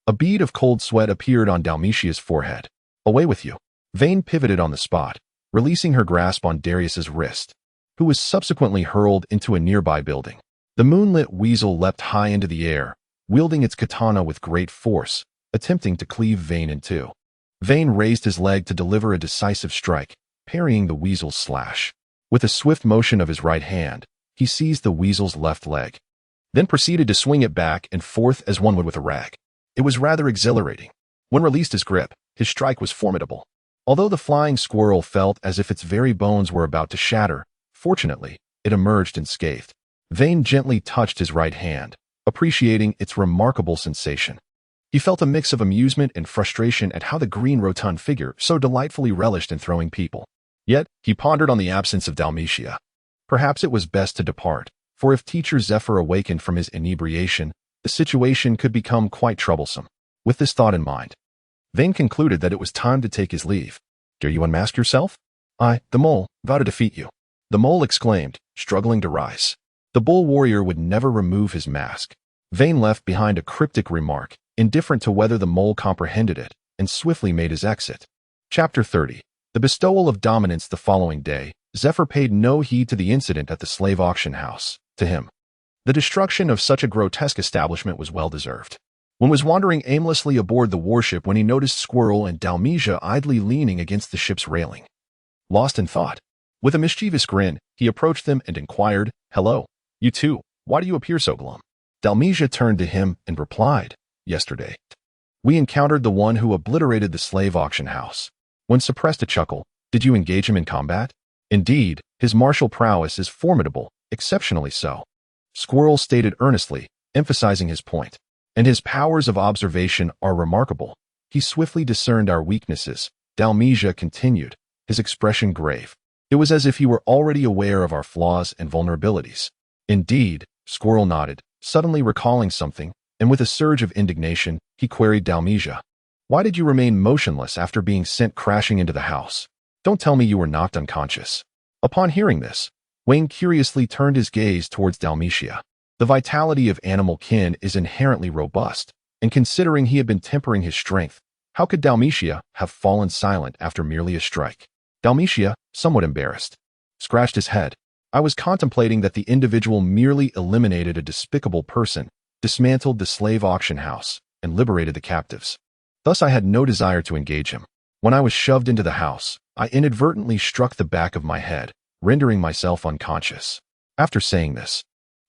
A bead of cold sweat appeared on Dalmatia's forehead. "Away with you." Vane pivoted on the spot, releasing her grasp on Darius's wrist, who was subsequently hurled into a nearby building. The moonlit weasel leapt high into the air, wielding its katana with great force, attempting to cleave Vane in two. Vane raised his leg to deliver a decisive strike, parrying the weasel's slash. With a swift motion of his right hand, he seized the weasel's left leg, then proceeded to swing it back and forth as one would with a rag. It was rather exhilarating. When released his grip, his strike was formidable. Although the flying squirrel felt as if its very bones were about to shatter, fortunately, it emerged unscathed. Vane gently touched his right hand, appreciating its remarkable sensation. He felt a mix of amusement and frustration at how the green rotund figure so delightfully relished in throwing people. Yet, he pondered on the absence of Dalmatia. Perhaps it was best to depart, for if teacher Zephyr awakened from his inebriation, the situation could become quite troublesome. With this thought in mind, Vane concluded that it was time to take his leave. "Dare you unmask yourself? I, the mole, vow to defeat you," the mole exclaimed, struggling to rise. The bull warrior would never remove his mask. Vane left behind a cryptic remark, indifferent to whether the mole comprehended it, and swiftly made his exit. Chapter 30. The bestowal of dominance. The following day, Zephyr paid no heed to the incident at the slave auction house. To him, the destruction of such a grotesque establishment was well-deserved. One was wandering aimlessly aboard the warship when he noticed Squirrel and Dalmatia idly leaning against the ship's railing. Lost in thought, with a mischievous grin, he approached them and inquired, "Hello, you two, why do you appear so glum?" Dalmatia turned to him and replied, "Yesterday, we encountered the one who obliterated the slave auction house." When suppressed a chuckle, "Did you engage him in combat?" "Indeed, his martial prowess is formidable, exceptionally so," Squirrel stated earnestly, emphasizing his point. "And his powers of observation are remarkable. He swiftly discerned our weaknesses," Dalmatia continued, his expression grave. "It was as if he were already aware of our flaws and vulnerabilities." "Indeed," Squirrel nodded, suddenly recalling something, and with a surge of indignation, he queried Dalmatia, "Why did you remain motionless after being sent crashing into the house? Don't tell me you were knocked unconscious." Upon hearing this, Wayne curiously turned his gaze towards Dalmatia. The vitality of animal kin is inherently robust, and considering he had been tempering his strength, how could Dalmatia have fallen silent after merely a strike? Dalmatia, somewhat embarrassed, scratched his head. "I was contemplating that the individual merely eliminated a despicable person, dismantled the slave auction house, and liberated the captives. Thus I had no desire to engage him. When I was shoved into the house, I inadvertently struck the back of my head, rendering myself unconscious." After saying this,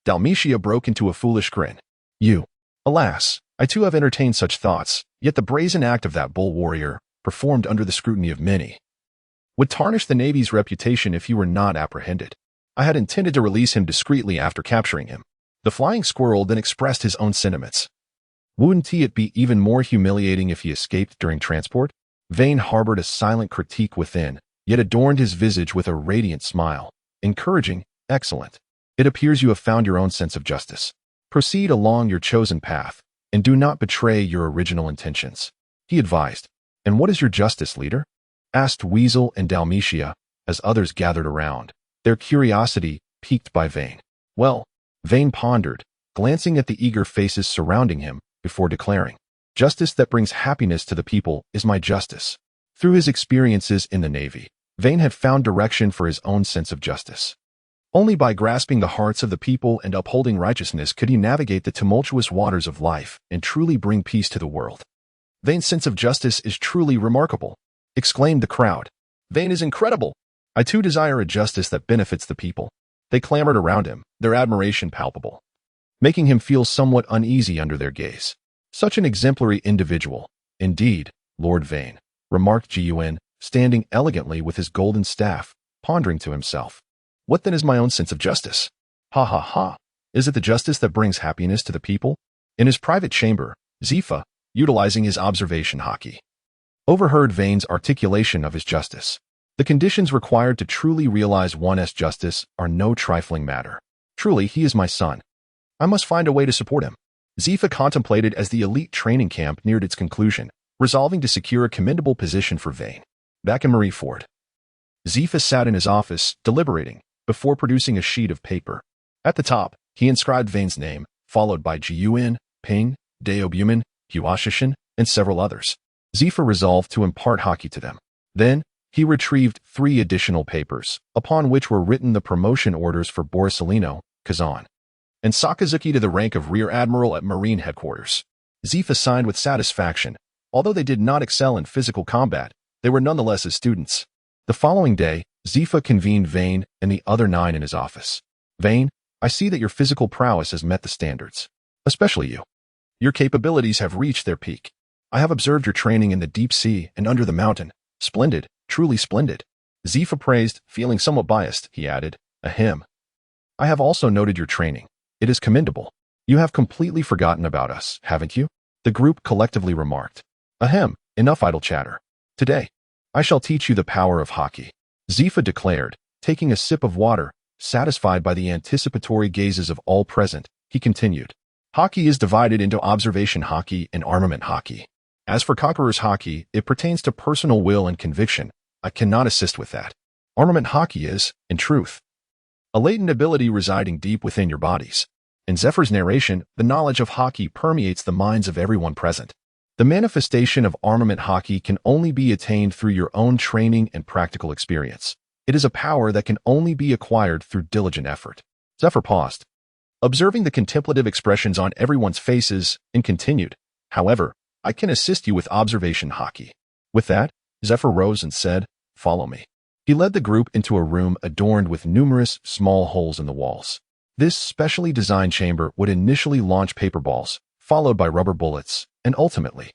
Dalmatia broke into a foolish grin. Alas, I too have entertained such thoughts, yet the brazen act of that bull warrior, performed under the scrutiny of many, would tarnish the Navy's reputation if he were not apprehended. I had intended to release him discreetly after capturing him." The flying squirrel then expressed his own sentiments. "Wouldn't it be even more humiliating if he escaped during transport?" Vane harbored a silent critique within, yet adorned his visage with a radiant smile, encouraging, "Excellent. It appears you have found your own sense of justice. Proceed along your chosen path, and do not betray your original intentions," he advised. "And what is your justice, leader?" asked Weasel and Dalmatia, as others gathered around, their curiosity piqued by Vane. "Well," Vane pondered, glancing at the eager faces surrounding him, before declaring, "Justice that brings happiness to the people is my justice." Through his experiences in the Navy, Vane had found direction for his own sense of justice. Only by grasping the hearts of the people and upholding righteousness could he navigate the tumultuous waters of life and truly bring peace to the world. "Vane's sense of justice is truly remarkable," exclaimed the crowd. "Vane is incredible. I too desire a justice that benefits the people." They clamored around him, their admiration palpable, making him feel somewhat uneasy under their gaze. "Such an exemplary individual, indeed, Lord Vane," remarked Gun, standing elegantly with his golden staff, pondering to himself. "What then is my own sense of justice? Ha ha ha. Is it the justice that brings happiness to the people?" In his private chamber, Zephyr, utilizing his observation hockey, overheard Vane's articulation of his justice. The conditions required to truly realize one's justice are no trifling matter. "Truly, he is my son. I must find a way to support him," Zephyr contemplated as the elite training camp neared its conclusion, resolving to secure a commendable position for Vane. Back in Marieford, Zephyr sat in his office, deliberating, before producing a sheet of paper. At the top, he inscribed Vane's name, followed by Gun, Ping, Daobuman, Huashishin, and several others. Zephyr resolved to impart hockey to them. Then, he retrieved 3 additional papers, upon which were written the promotion orders for Borisolino, Kazan, and Sakazuki to the rank of Rear Admiral at Marine Headquarters. Zephyr signed with satisfaction. Although they did not excel in physical combat, they were nonetheless his students. The following day, Zephyr convened Vane and the other 9 in his office. "Vane, I see that your physical prowess has met the standards. Especially you. Your capabilities have reached their peak. I have observed your training in the deep sea and under the mountain. Splendid, truly splendid. Zephyr praised, feeling somewhat biased, he added, ahem. I have also noted your training. It is commendable. You have completely forgotten about us, haven't you? The group collectively remarked. Ahem, enough idle chatter. Today, I shall teach you the power of hockey. Zephyr declared, taking a sip of water, satisfied by the anticipatory gazes of all present. He continued. Hockey is divided into observation hockey and armament hockey. As for conqueror's hockey, it pertains to personal will and conviction. I cannot assist with that. Armament hockey is, in truth, a latent ability residing deep within your bodies. In Zephyr's narration, the knowledge of hockey permeates the minds of everyone present. The manifestation of armament hockey can only be attained through your own training and practical experience. It is a power that can only be acquired through diligent effort. Zephyr paused, observing the contemplative expressions on everyone's faces, and continued, however, I can assist you with observation hockey. With that, Zephyr rose and said, follow me. He led the group into a room adorned with numerous small holes in the walls. This specially designed chamber would initially launch paper balls, followed by rubber bullets, and ultimately,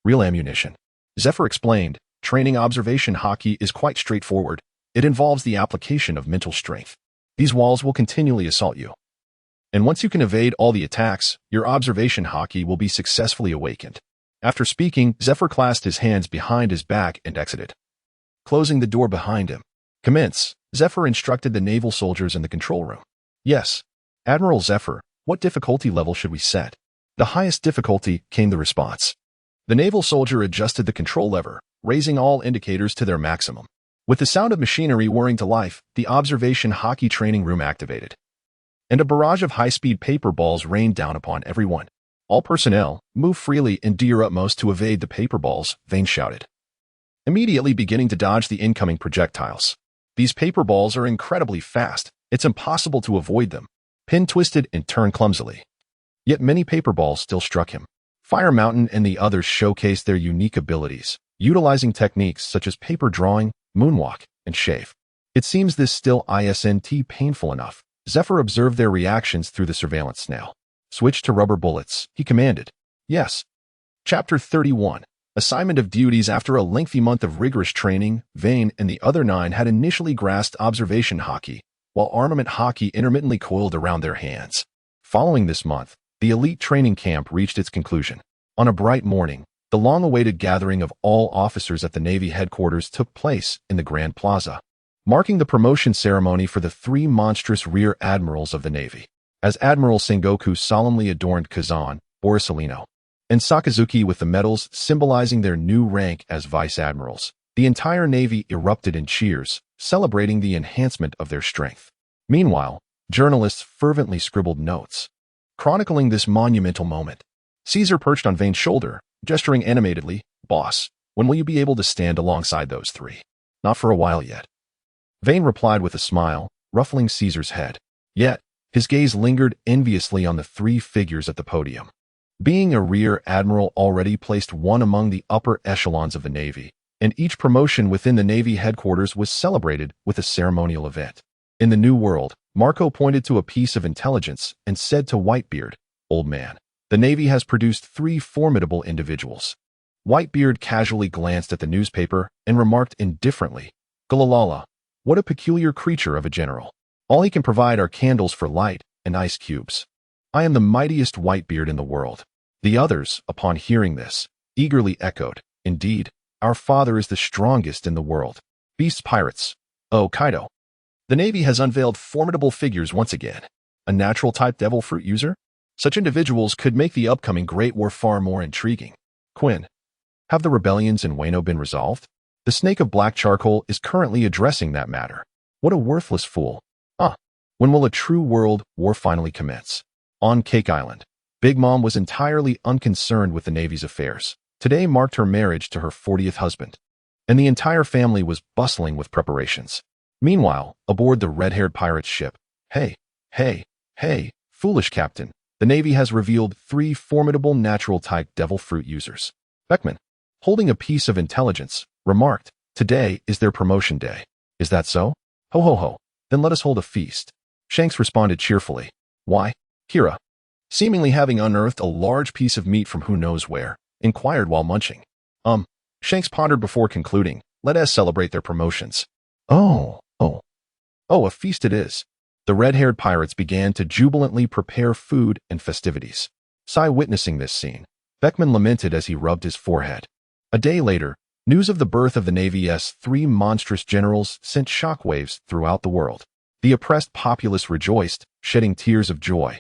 real ammunition. Zephyr explained, training observation hockey is quite straightforward. It involves the application of mental strength. These walls will continually assault you. And once you can evade all the attacks, your observation hockey will be successfully awakened. After speaking, Zephyr clasped his hands behind his back and exited, closing the door behind him. Commence, Zephyr instructed the naval soldiers in the control room. Yes, Admiral Zephyr, what difficulty level should we set? The highest difficulty, came the response. The naval soldier adjusted the control lever, raising all indicators to their maximum. With the sound of machinery whirring to life, the observation hockey training room activated, and a barrage of high-speed paper balls rained down upon everyone. All personnel, move freely and do your utmost to evade the paper balls, Vane shouted, immediately beginning to dodge the incoming projectiles. These paper balls are incredibly fast. It's impossible to avoid them. Pin twisted and turned clumsily. Yet many paper balls still struck him. Fire Mountain and the others showcased their unique abilities, utilizing techniques such as paper drawing, moonwalk, and shave. It seems this still isn't painful enough. Zephyr observed their reactions through the surveillance snail. Switch to rubber bullets, he commanded. Yes. Chapter 31. Assignment of duties. After a lengthy month of rigorous training, Vane and the other 9 had initially grasped observation hockey, while armament hockey intermittently coiled around their hands. Following this month, the elite training camp reached its conclusion. On a bright morning, the long-awaited gathering of all officers at the Navy headquarters took place in the Grand Plaza, marking the promotion ceremony for the 3 monstrous rear admirals of the Navy. As Admiral Sengoku solemnly adorned Kazan, Borisolino, and Sakazuki with the medals symbolizing their new rank as vice admirals, the entire Navy erupted in cheers, celebrating the enhancement of their strength. Meanwhile, journalists fervently scribbled notes, chronicling this monumental moment. Caesar perched on Vane's shoulder, gesturing animatedly, Boss, when will you be able to stand alongside those 3? Not for a while yet. Vane replied with a smile, ruffling Caesar's head. Yet, his gaze lingered enviously on the 3 figures at the podium. Being a rear admiral already placed one among the upper echelons of the Navy, and each promotion within the Navy headquarters was celebrated with a ceremonial event. In the New World, Marco pointed to a piece of intelligence and said to Whitebeard, Old man, the Navy has produced 3 formidable individuals. Whitebeard casually glanced at the newspaper and remarked indifferently, Gulalala, what a peculiar creature of a general. All he can provide are candles for light and ice cubes. I am the mightiest Whitebeard in the world. The others, upon hearing this, eagerly echoed, Indeed, our father is the strongest in the world. Beasts pirates. Oh, Kaido. The Navy has unveiled formidable figures once again. A natural-type devil fruit user? Such individuals could make the upcoming Great War far more intriguing. Quinn. Have the rebellions in Wano been resolved? The snake of black charcoal is currently addressing that matter. What a worthless fool. When will a true world war finally commence? On Cake Island, Big Mom was entirely unconcerned with the Navy's affairs. Today marked her marriage to her 40th husband, and the entire family was bustling with preparations. Meanwhile, aboard the red-haired pirate's ship, hey, foolish captain, the Navy has revealed 3 formidable natural-type devil fruit users. Beckman, holding a piece of intelligence, remarked, Today is their promotion day. Is that so? Ho ho ho, then let us hold a feast. Shanks responded cheerfully. Why? Kira, seemingly having unearthed a large piece of meat from who knows where, inquired while munching. Shanks pondered before concluding, let us celebrate their promotions. Oh, a feast it is. The red-haired pirates began to jubilantly prepare food and festivities. Sai witnessing this scene, Beckman lamented as he rubbed his forehead. A day later, news of the birth of the Navy's 3 monstrous generals sent shockwaves throughout the world. The oppressed populace rejoiced, shedding tears of joy.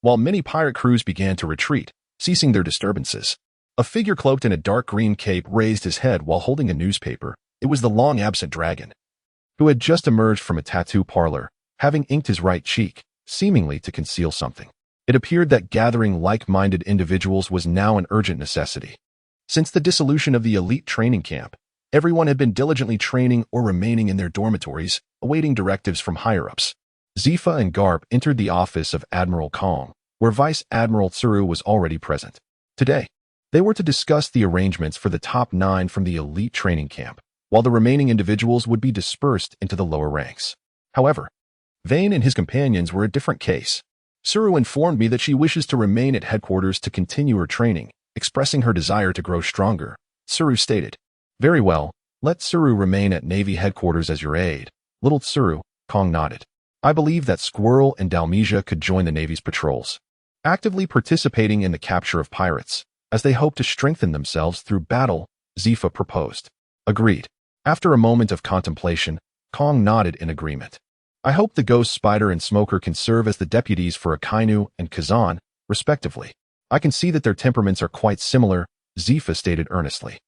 While many pirate crews began to retreat, ceasing their disturbances. A figure cloaked in a dark green cape raised his head while holding a newspaper. It was the long-absent dragon, who had just emerged from a tattoo parlor, having inked his right cheek, seemingly to conceal something. It appeared that gathering like-minded individuals was now an urgent necessity. Since the dissolution of the elite training camp, everyone had been diligently training or remaining in their dormitories, awaiting directives from higher-ups. Zifa and Garp entered the office of Admiral Kong, where Vice Admiral Tsuru was already present. Today, they were to discuss the arrangements for the top 9 from the elite training camp, while the remaining individuals would be dispersed into the lower ranks. However, Vane and his companions were a different case. Tsuru informed me that she wishes to remain at headquarters to continue her training, expressing her desire to grow stronger. Tsuru stated, very well, let Tsuru remain at Navy headquarters as your aide. Little Tsuru, Kong nodded. I believe that Squirrel and Dalmesia could join the Navy's patrols, actively participating in the capture of pirates, as they hope to strengthen themselves through battle, Zifa proposed. Agreed. After a moment of contemplation, Kong nodded in agreement. I hope the Ghost Spider and Smoker can serve as the deputies for Akainu and Kazan, respectively. I can see that their temperaments are quite similar, Zifa stated earnestly.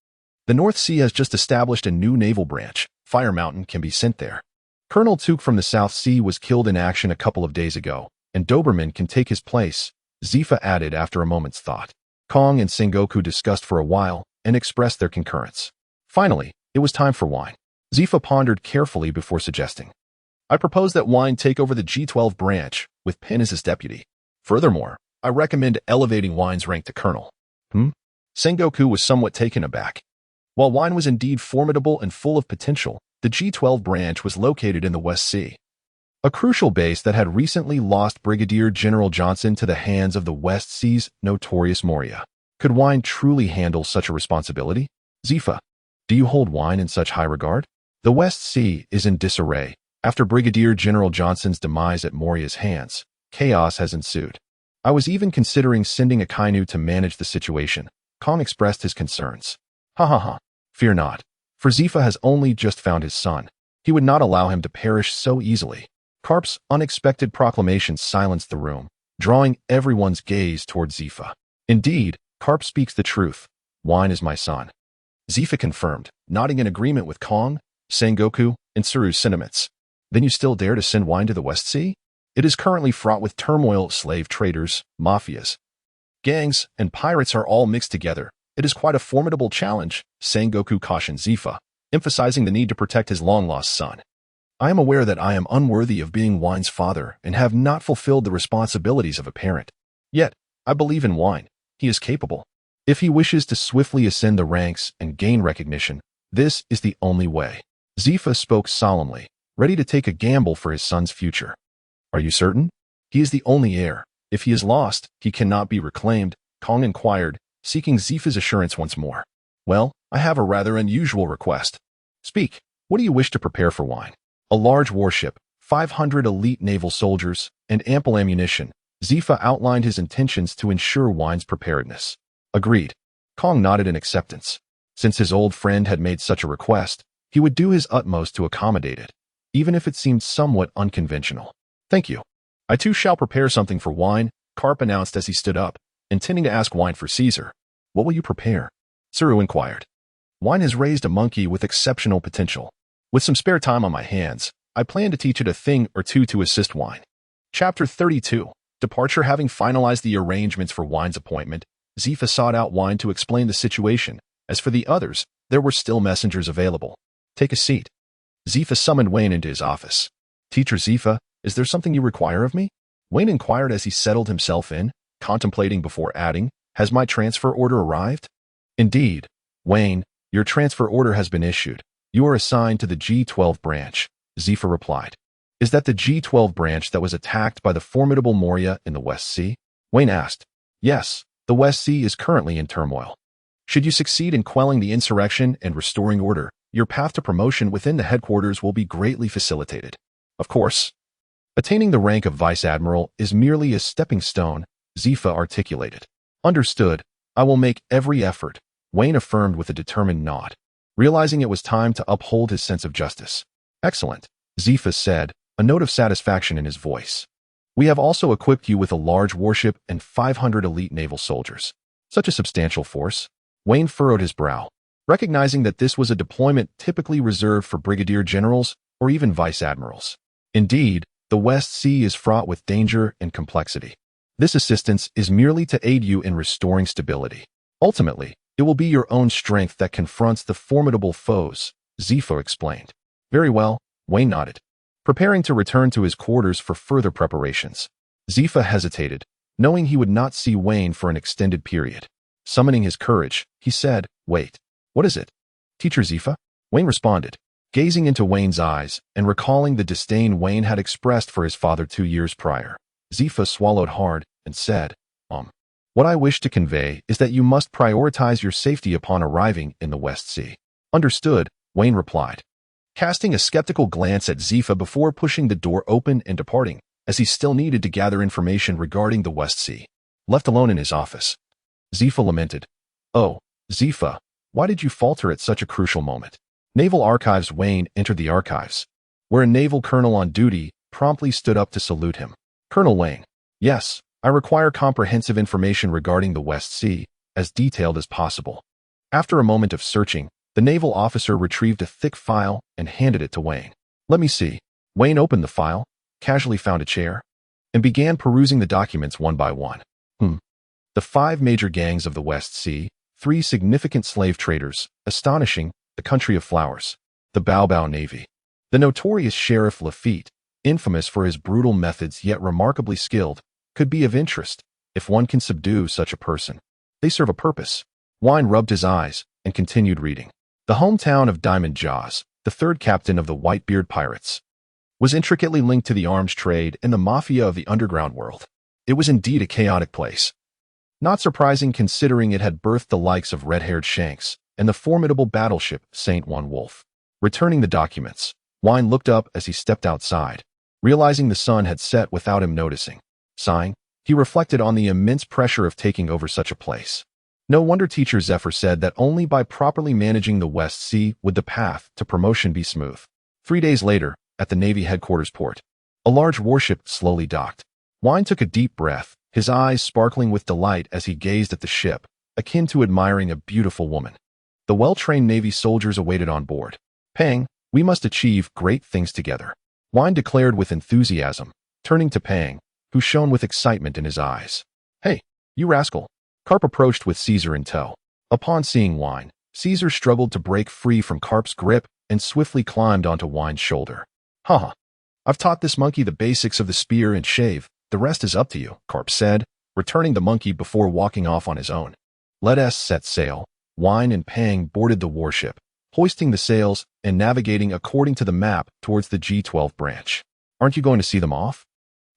The North Sea has just established a new naval branch. Fire Mountain can be sent there. Colonel Took from the South Sea was killed in action a couple of days ago, and Doberman can take his place, Zifa added after a moment's thought. Kong and Sengoku discussed for a while and expressed their concurrence. Finally, it was time for Wine. Zifa pondered carefully before suggesting. I propose that Wine take over the G12 branch, with Pen as his deputy. Furthermore, I recommend elevating Wine's rank to colonel. Sengoku was somewhat taken aback. While Wine was indeed formidable and full of potential, the G12 branch was located in the West Sea, a crucial base that had recently lost Brigadier General Johnson to the hands of the West Sea's notorious Moria. Could Wine truly handle such a responsibility? Zifa, do you hold Wine in such high regard? The West Sea is in disarray. After Brigadier General Johnson's demise at Moria's hands, chaos has ensued. I was even considering sending Akainu to manage the situation. Kong expressed his concerns. Fear not, for Zifa has only just found his son. He would not allow him to perish so easily. Karp's unexpected proclamation silenced the room, drawing everyone's gaze toward Zifa. Indeed, Karp speaks the truth. Wine is my son. Zifa confirmed, nodding in agreement with Kong, Sengoku, and Tsuru's sentiments. Then you still dare to send Wine to the West Sea? It is currently fraught with turmoil. Slave traders, mafias, gangs, and pirates are all mixed together. It is quite a formidable challenge, Sengoku cautioned Zifa, emphasizing the need to protect his long-lost son. I am aware that I am unworthy of being Wine's father and have not fulfilled the responsibilities of a parent. Yet, I believe in Wine. He is capable. If he wishes to swiftly ascend the ranks and gain recognition, this is the only way. Zifa spoke solemnly, ready to take a gamble for his son's future. Are you certain? He is the only heir. If he is lost, he cannot be reclaimed, Kong inquired, seeking Zifa's assurance once more. Well, I have a rather unusual request. Speak. What do you wish to prepare for Wine? A large warship, 500 elite naval soldiers, and ample ammunition. Zifa outlined his intentions to ensure Wine's preparedness. Agreed. Kong nodded in acceptance. Since his old friend had made such a request, he would do his utmost to accommodate it, even if it seemed somewhat unconventional. Thank you. I too shall prepare something for Wine, Karp announced as he stood up, intending to ask Wine for Caesar. What will you prepare? Tsuru inquired. Wine has raised a monkey with exceptional potential. With some spare time on my hands, I plan to teach it a thing or two to assist Wine. Chapter 32. Departure. Having finalized the arrangements for Wine's appointment, Zifa sought out Wine to explain the situation. As for the others, there were still messengers available. Take a seat. Zifa summoned Wayne into his office. Teacher Zifa, is there something you require of me? Wayne inquired as he settled himself in, contemplating before adding, has my transfer order arrived? Indeed. Wayne, your transfer order has been issued. You are assigned to the G12 branch, Zifa replied. Is that the G12 branch that was attacked by the formidable Moria in the West Sea? Wayne asked. Yes, the West Sea is currently in turmoil. Should you succeed in quelling the insurrection and restoring order, your path to promotion within the headquarters will be greatly facilitated. Of course, attaining the rank of Vice Admiral is merely a stepping stone, Zifa articulated. Understood. I will make every effort, Wayne affirmed with a determined nod, realizing it was time to uphold his sense of justice. Excellent, Zifa said, a note of satisfaction in his voice. We have also equipped you with a large warship and 500 elite naval soldiers. Such a substantial force. Wayne furrowed his brow, recognizing that this was a deployment typically reserved for brigadier generals or even vice admirals. Indeed, the West Sea is fraught with danger and complexity. This assistance is merely to aid you in restoring stability. Ultimately, it will be your own strength that confronts the formidable foes, Zifa explained. Very well, Wayne nodded, preparing to return to his quarters for further preparations. Zifa hesitated, knowing he would not see Wayne for an extended period. Summoning his courage, he said, "Wait. What is it?" "Teacher Zifa?" Wayne responded, gazing into Wayne's eyes and recalling the disdain Wayne had expressed for his father 2 years prior. Zifa swallowed hard and said, What I wish to convey is that you must prioritize your safety upon arriving in the West Sea." "Understood," Wayne replied, casting a skeptical glance at Zifa before pushing the door open and departing, as he still needed to gather information regarding the West Sea. Left alone in his office, Zifa lamented, "Oh, Zifa, why did you falter at such a crucial moment?" Naval Archives. Wayne entered the archives, where a naval colonel on duty promptly stood up to salute him. "Colonel Wayne, yes, I require comprehensive information regarding the West Sea, as detailed as possible." After a moment of searching, the naval officer retrieved a thick file and handed it to Wayne. "Let me see." Wayne opened the file, casually found a chair, and began perusing the documents one by one. The 5 major gangs of the West Sea, 3 significant slave traders, astonishing, the country of flowers, the Bao Bao Navy, the notorious Sheriff Lafitte, infamous for his brutal methods yet remarkably skilled, could be of interest if one can subdue such a person. They serve a purpose. Wayne rubbed his eyes and continued reading. The hometown of Diamond Jaws, the 3rd captain of the Whitebeard Pirates, was intricately linked to the arms trade and the mafia of the underground world. It was indeed a chaotic place. Not surprising considering it had birthed the likes of red-haired Shanks and the formidable battleship St. Juan Wolf. Returning the documents, Wayne looked up as he stepped outside, realizing the sun had set without him noticing. Sighing, he reflected on the immense pressure of taking over such a place. No wonder Teacher Zephyr said that only by properly managing the West Sea would the path to promotion be smooth. 3 days later, at the Navy headquarters port, a large warship slowly docked. Wayne took a deep breath, his eyes sparkling with delight as he gazed at the ship, akin to admiring a beautiful woman. The well-trained Navy soldiers awaited on board. "Pang, we must achieve great things together," Wayne declared with enthusiasm, turning to Pang, who shone with excitement in his eyes. "Hey, you rascal." Carp approached with Caesar in tow. Upon seeing Wayne, Caesar struggled to break free from Carp's grip and swiftly climbed onto Wayne's shoulder. "Haha, I've taught this monkey the basics of the spear and shave. The rest is up to you," Carp said, returning the monkey before walking off on his own. Let us set sail. Wayne and Pang boarded the warship, hoisting the sails and navigating according to the map towards the G12 branch. "Aren't you going to see them off?"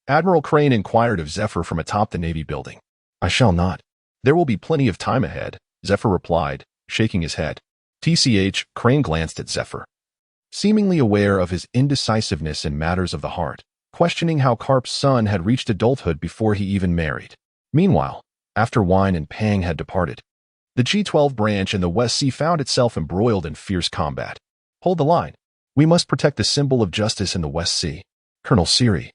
Admiral Crane inquired of Zephyr from atop the Navy building. "I shall not. There will be plenty of time ahead," Zephyr replied, shaking his head. TCH, Crane glanced at Zephyr, seemingly aware of his indecisiveness in matters of the heart, questioning how Carp's son had reached adulthood before he even married. Meanwhile, after Wayne and Pang had departed, the G12 branch in the West Sea found itself embroiled in fierce combat. "Hold the line. We must protect the symbol of justice in the West Sea." Colonel Siri,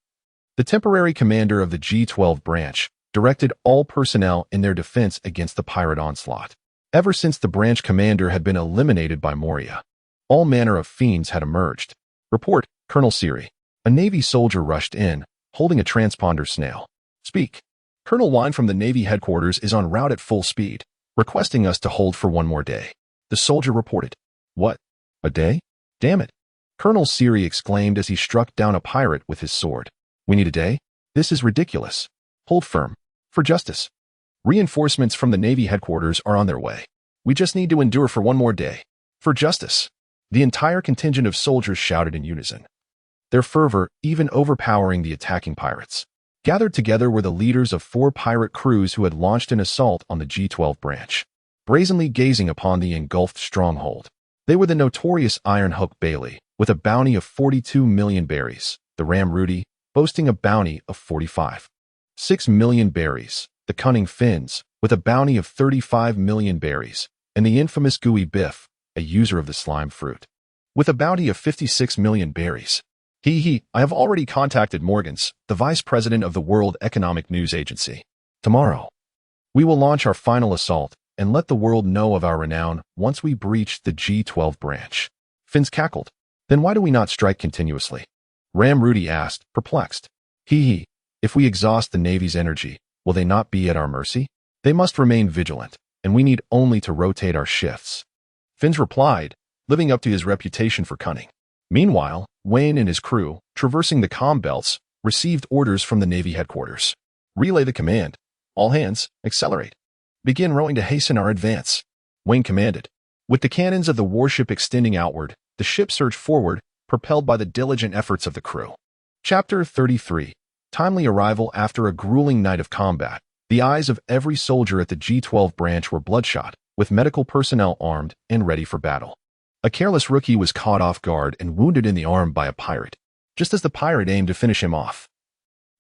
the temporary commander of the G12 branch, directed all personnel in their defense against the pirate onslaught. Ever since the branch commander had been eliminated by Moria, all manner of fiends had emerged. "Report, Colonel Siri." A Navy soldier rushed in, holding a transponder snail. "Speak. Colonel Wayne from the Navy headquarters is en route at full speed, requesting us to hold for one more day," the soldier reported. "What? A day? Damn it!" Colonel Siri exclaimed as he struck down a pirate with his sword. "We need a day? This is ridiculous. Hold firm. For justice. Reinforcements from the Navy headquarters are on their way. We just need to endure for one more day. For justice." The entire contingent of soldiers shouted in unison, their fervor even overpowering the attacking pirates. Gathered together were the leaders of 4 pirate crews who had launched an assault on the G12 branch. brazenly gazing upon the engulfed stronghold. They were the notorious Iron Hook Bailey, with a bounty of 42 million berries, the Ram Rudy, boasting a bounty of 45.6 million berries, the Cunning Finns, with a bounty of 35 million berries, and the infamous Gooey Biff, a user of the slime fruit, with a bounty of 56 million berries. I have already contacted Morgans, the vice president of the World Economic News Agency. Tomorrow, we will launch our final assault and let the world know of our renown once we breach the G12 branch. Finns cackled. Then why do we not strike continuously? Ram Rudy asked, perplexed. If we exhaust the Navy's energy, will they not be at our mercy? They must remain vigilant, and we need only to rotate our shifts. Finns replied, living up to his reputation for cunning. Meanwhile, Wayne and his crew, traversing the comm belts, received orders from the Navy headquarters. Relay the command. All hands, accelerate. Begin rowing to hasten our advance. Wayne commanded. With the cannons of the warship extending outward, the ship surged forward, propelled by the diligent efforts of the crew. Chapter 33. Timely arrival after a grueling night of combat. The eyes of every soldier at the G12 branch were bloodshot, with medical personnel armed and ready for battle. A careless rookie was caught off guard and wounded in the arm by a pirate, just as the pirate aimed to finish him off.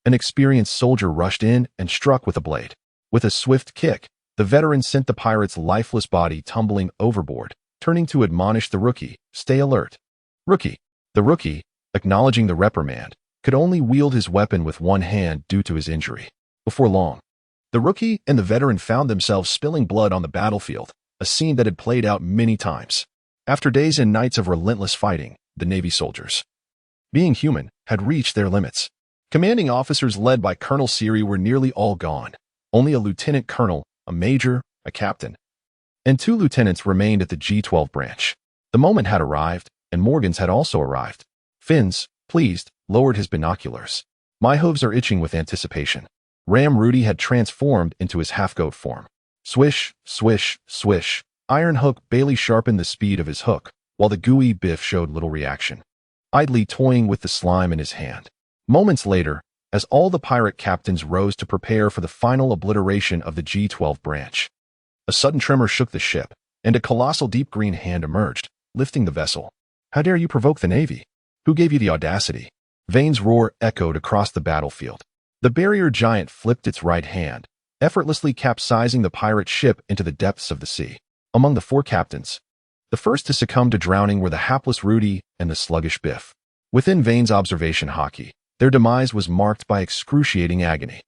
An experienced soldier rushed in and struck with a blade. With a swift kick, the veteran sent the pirate's lifeless body tumbling overboard, turning to admonish the rookie, stay alert. Rookie. The rookie, acknowledging the reprimand, could only wield his weapon with one hand due to his injury. Before long, the rookie and the veteran found themselves spilling blood on the battlefield, a scene that had played out many times. After days and nights of relentless fighting, the Navy soldiers, being human, had reached their limits. Commanding officers led by Colonel Seary were nearly all gone. Only a lieutenant colonel, a major, a captain, and 2 lieutenants remained at the G12 branch. The moment had arrived, and Morgans had also arrived. Finns, pleased, lowered his binoculars. My hooves are itching with anticipation. Ram Rudy had transformed into his half-goat form. Swish, swish, swish. Iron Hook Bailey sharpened the speed of his hook, while the Gooey Biff showed little reaction, idly toying with the slime in his hand. Moments later, as all the pirate captains rose to prepare for the final obliteration of the G12 branch, a sudden tremor shook the ship, and a colossal deep green hand emerged, lifting the vessel. How dare you provoke the Navy? Who gave you the audacity? Vane's roar echoed across the battlefield. The barrier giant flipped its right hand, effortlessly capsizing the pirate ship into the depths of the sea. Among the 4 captains, the first to succumb to drowning were the hapless Rudy and the sluggish Biff. Within Vane's observation hockey, their demise was marked by excruciating agony.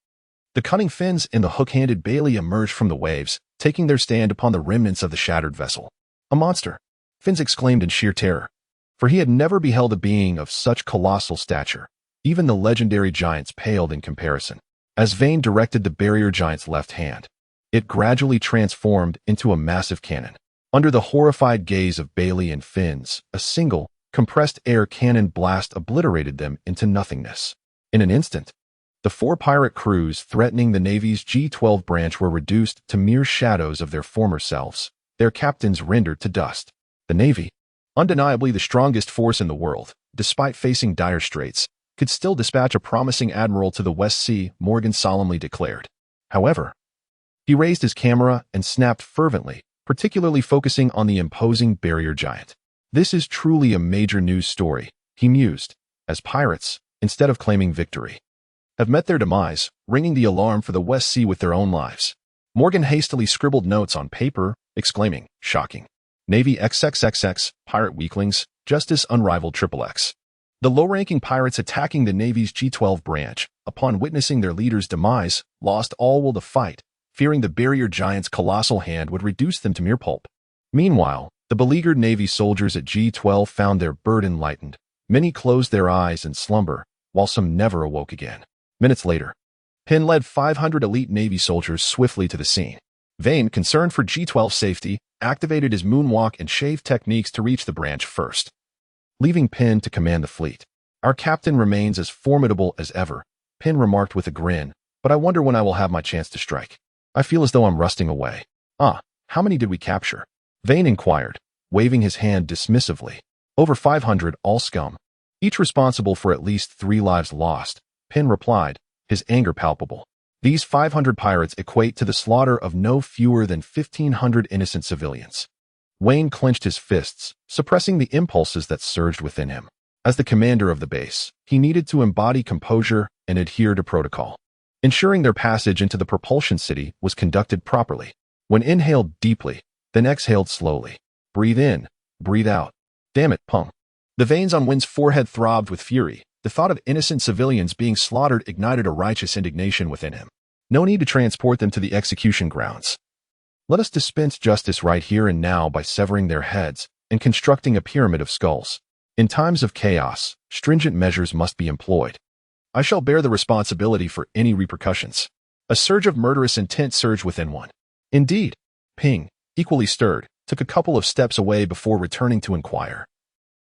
The Cunning Finns and the hook-handed Bailey emerged from the waves, taking their stand upon the remnants of the shattered vessel. A monster, Finns exclaimed in sheer terror, for he had never beheld a being of such colossal stature. Even the legendary giants paled in comparison. As Vane directed the barrier giant's left hand, it gradually transformed into a massive cannon. Under the horrified gaze of Bailey and Finns, a single, compressed air cannon blast obliterated them into nothingness. In an instant, the 4 pirate crews threatening the Navy's G12 branch were reduced to mere shadows of their former selves, their captains rendered to dust. The Navy, undeniably the strongest force in the world, despite facing dire straits, could still dispatch a promising admiral to the West Sea, Morgan solemnly declared. However, he raised his camera and snapped fervently, particularly focusing on the imposing barrier giant. This is truly a major news story, he mused, as pirates, instead of claiming victory, have met their demise, ringing the alarm for the West Sea with their own lives. Morgan hastily scribbled notes on paper, exclaiming, shocking. Navy XXXX, pirate weaklings, justice unrivaled XXX. The low-ranking pirates attacking the Navy's G12 branch, upon witnessing their leader's demise, lost all will to fight, fearing the barrier giant's colossal hand would reduce them to mere pulp. Meanwhile, the beleaguered Navy soldiers at G12 found their burden lightened. Many closed their eyes in slumber, while some never awoke again. Minutes later, Penn led 500 elite Navy soldiers swiftly to the scene. Vane, concerned for G12 safety, activated his moonwalk and shave techniques to reach the branch first, leaving Penn to command the fleet. Our captain remains as formidable as ever, Penn remarked with a grin, but I wonder when I will have my chance to strike. I feel as though I'm rusting away. How many did we capture? Vane inquired, waving his hand dismissively. Over 500, all scum, each responsible for at least 3 lives lost, Penn replied, his anger palpable. These 500 pirates equate to the slaughter of no fewer than 1,500 innocent civilians. Wayne clenched his fists, suppressing the impulses that surged within him. As the commander of the base, he needed to embody composure and adhere to protocol, ensuring their passage into the propulsion city was conducted properly. When inhaled deeply, then exhaled slowly. Breathe in, breathe out. Damn it, punk. The veins on Wyn's forehead throbbed with fury. The thought of innocent civilians being slaughtered ignited a righteous indignation within him. No need to transport them to the execution grounds. Let us dispense justice right here and now by severing their heads and constructing a pyramid of skulls. In times of chaos, stringent measures must be employed. I shall bear the responsibility for any repercussions. A surge of murderous intent surged within one. Indeed, Ping, equally stirred, took a couple of steps away before returning to inquire.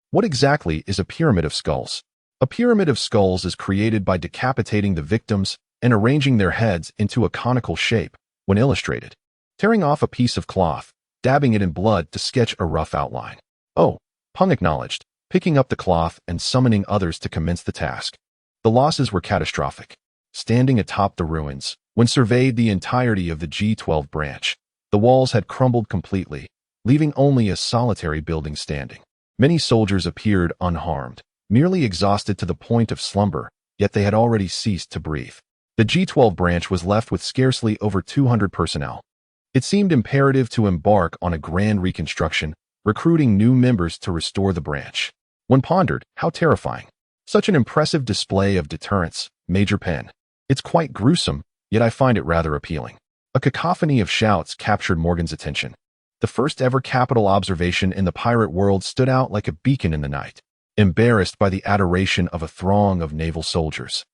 What exactly is a pyramid of skulls? A pyramid of skulls is created by decapitating the victims and arranging their heads into a conical shape. When illustrated, tearing off a piece of cloth, dabbing it in blood to sketch a rough outline. Oh, Peng acknowledged, picking up the cloth and summoning others to commence the task. The losses were catastrophic. Standing atop the ruins, when surveyed the entirety of the G12 branch, the walls had crumbled completely, leaving only a solitary building standing. Many soldiers appeared unharmed, merely exhausted to the point of slumber, yet they had already ceased to breathe. The G12 branch was left with scarcely over 200 personnel. It seemed imperative to embark on a grand reconstruction, recruiting new members to restore the branch. One pondered, how terrifying. Such an impressive display of deterrence, Major Penn. It's quite gruesome, yet I find it rather appealing. A cacophony of shouts captured Morgan's attention. The first ever capital observation in the pirate world stood out like a beacon in the night, embarrassed by the adoration of a throng of naval soldiers.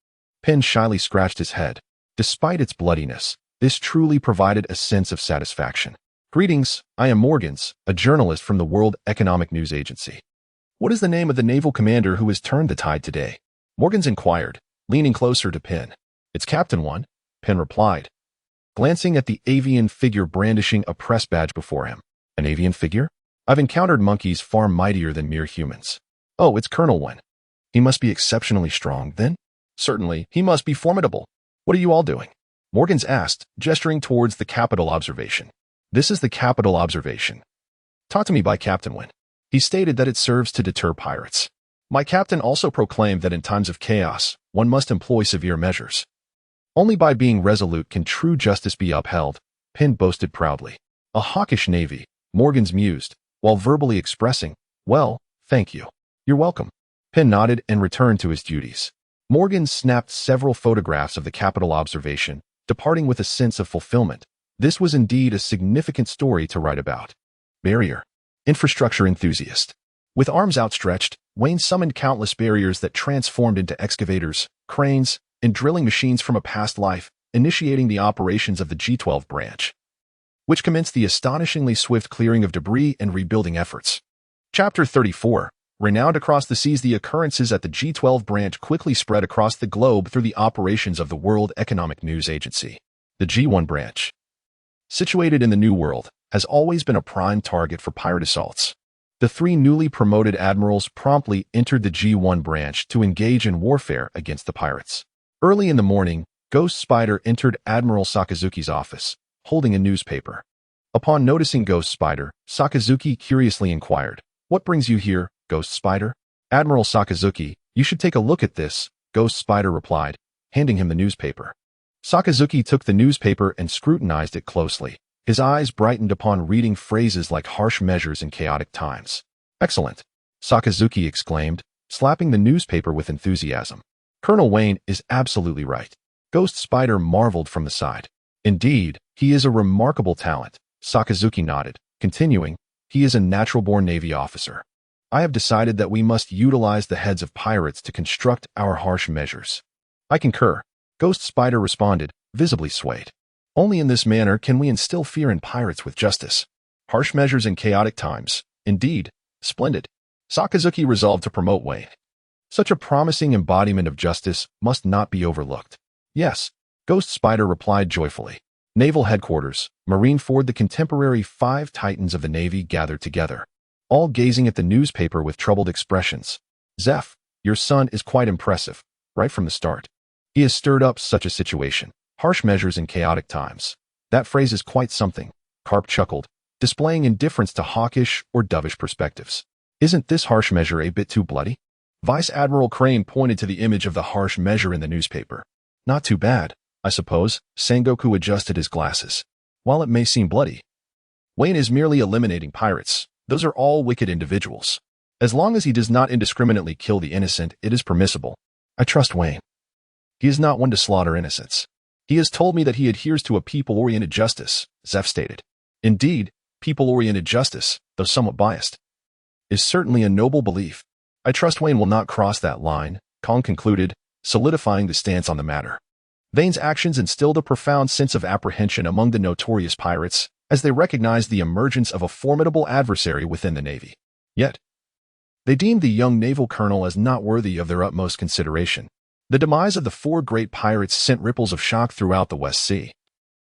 Penn shyly scratched his head. Despite its bloodiness, this truly provided a sense of satisfaction. Greetings, I am Morgans, a journalist from the World Economic News Agency. What is the name of the naval commander who has turned the tide today? Morgans inquired, leaning closer to Penn. It's Captain One, Penn replied, glancing at the avian figure brandishing a press badge before him. An avian figure? I've encountered monkeys far mightier than mere humans. Oh, it's Colonel One. He must be exceptionally strong, then? Certainly, he must be formidable. What are you all doing? Morgans asked, gesturing towards the capital observation. This is the capital observation. Taught to me by Captain Wynn. He stated that it serves to deter pirates. My captain also proclaimed that in times of chaos, one must employ severe measures. Only by being resolute can true justice be upheld, Penn boasted proudly. A hawkish navy, Morgans mused, while verbally expressing, well, thank you. You're welcome. Penn nodded and returned to his duties. Morgan snapped several photographs of the capital observation, departing with a sense of fulfillment. This was indeed a significant story to write about. Barrier. Infrastructure enthusiast. With arms outstretched, Wayne summoned countless barriers that transformed into excavators, cranes, and drilling machines from a past life, initiating the operations of the G12 branch, which commenced the astonishingly swift clearing of debris and rebuilding efforts. Chapter 34. Renowned across the seas, the occurrences at the G12 branch quickly spread across the globe through the operations of the World Economic News Agency. The G1 branch, situated in the New World, has always been a prime target for pirate assaults. The three newly promoted admirals promptly entered the G1 branch to engage in warfare against the pirates. Early in the morning, Ghost Spider entered Admiral Sakazuki's office, holding a newspaper. Upon noticing Ghost Spider, Sakazuki curiously inquired, "What brings you here, Ghost Spider?" "Admiral Sakazuki, you should take a look at this," Ghost Spider replied, handing him the newspaper. Sakazuki took the newspaper and scrutinized it closely. His eyes brightened upon reading phrases like harsh measures in chaotic times. "Excellent," Sakazuki exclaimed, slapping the newspaper with enthusiasm. "Colonel Wayne is absolutely right." Ghost Spider marveled from the side. "Indeed, he is a remarkable talent," Sakazuki nodded, continuing, "he is a natural-born Navy officer. I have decided that we must utilize the heads of pirates to construct our harsh measures." "I concur," Ghost Spider responded, visibly swayed. "Only in this manner can we instill fear in pirates with justice. Harsh measures in chaotic times. Indeed, splendid." Sakazuki resolved to promote Wayne. Such a promising embodiment of justice must not be overlooked. "Yes," Ghost Spider replied joyfully. Naval Headquarters, Marineford. The contemporary 5 titans of the Navy gathered together, all gazing at the newspaper with troubled expressions. "Zeph, your son is quite impressive, right from the start. He has stirred up such a situation. Harsh measures in chaotic times. That phrase is quite something, Karp chuckled, displaying indifference to hawkish or dovish perspectives. Isn't this harsh measure a bit too bloody? Vice Admiral Crane pointed to the image of the harsh measure in the newspaper. Not too bad, I suppose. Sengoku adjusted his glasses. While it may seem bloody, Wayne is merely eliminating pirates. Those are all wicked individuals. As long as he does not indiscriminately kill the innocent, it is permissible. I trust Wayne. He is not one to slaughter innocents. He has told me that he adheres to a people-oriented justice, Zeph stated. Indeed, people-oriented justice, though somewhat biased, is certainly a noble belief. I trust Wayne will not cross that line, Kong concluded, solidifying the stance on the matter. Vane's actions instilled a profound sense of apprehension among the notorious pirates as they recognized the emergence of a formidable adversary within the Navy. Yet, they deemed the young naval colonel as not worthy of their utmost consideration. The demise of the four great pirates sent ripples of shock throughout the West Sea,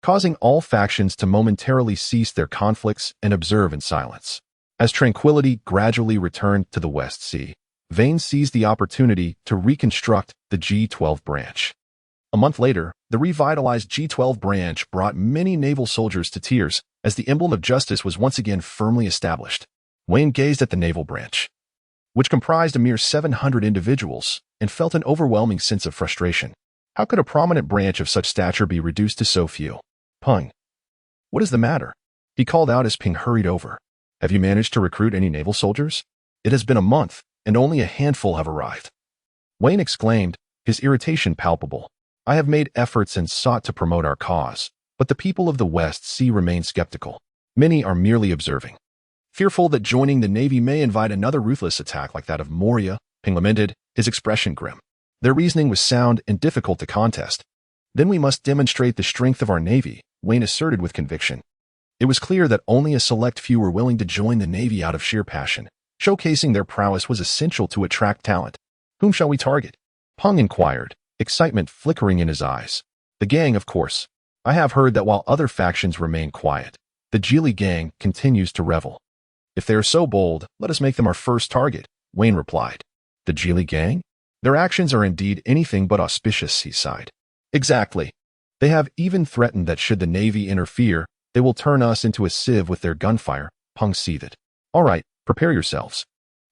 causing all factions to momentarily cease their conflicts and observe in silence. As tranquility gradually returned to the West Sea, Vane seized the opportunity to reconstruct the G-12 branch. A month later, the revitalized G-12 branch brought many naval soldiers to tears as the emblem of justice was once again firmly established. Wayne gazed at the naval branch, which comprised a mere 700 individuals, and felt an overwhelming sense of frustration. How could a prominent branch of such stature be reduced to so few? Peng. What is the matter? He called out as Ping hurried over. Have you managed to recruit any naval soldiers? It has been a month, and only a handful have arrived. Wayne exclaimed, his irritation palpable. I have made efforts and sought to promote our cause, but the people of the West Sea remain skeptical. Many are merely observing, fearful that joining the Navy may invite another ruthless attack like that of Moria. Ping lamented, his expression grim. Their reasoning was sound and difficult to contest. Then we must demonstrate the strength of our Navy, Wayne asserted with conviction. It was clear that only a select few were willing to join the Navy out of sheer passion. Showcasing their prowess was essential to attract talent. Whom shall we target? Peng inquired, excitement flickering in his eyes. The gang, of course. I have heard that while other factions remain quiet, the Geely gang continues to revel. If they are so bold, let us make them our first target, Wayne replied. The Geely gang? Their actions are indeed anything but auspicious, he sighed. Exactly. They have even threatened that should the Navy interfere, they will turn us into a sieve with their gunfire, Peng seethed. All right, prepare yourselves.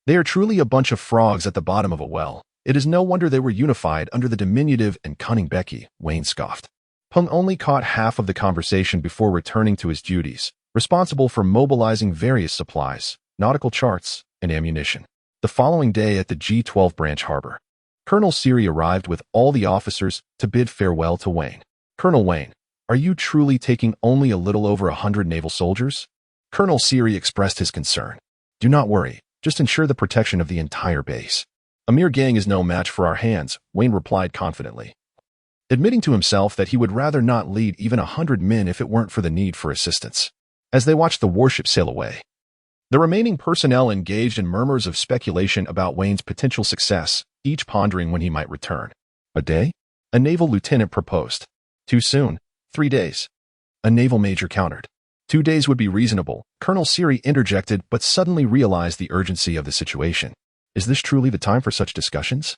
They are truly a bunch of frogs at the bottom of a well. It is no wonder they were unified under the diminutive and cunning Becky, Wayne scoffed. Peng only caught half of the conversation before returning to his duties, responsible for mobilizing various supplies, nautical charts, and ammunition. The following day at the G-12 branch harbor, Colonel Siri arrived with all the officers to bid farewell to Wayne. Colonel Wayne, are you truly taking only a little over 100 naval soldiers? Colonel Siri expressed his concern. Do not worry, just ensure the protection of the entire base. A mere gang is no match for our hands, Wayne replied confidently, admitting to himself that he would rather not lead even 100 men if it weren't for the need for assistance. As they watched the warship sail away, the remaining personnel engaged in murmurs of speculation about Wayne's potential success, each pondering when he might return. A day? A naval lieutenant proposed. Too soon. 3 days. A naval major countered. 2 days would be reasonable, Colonel Siri interjected but suddenly realized the urgency of the situation. Is this truly the time for such discussions?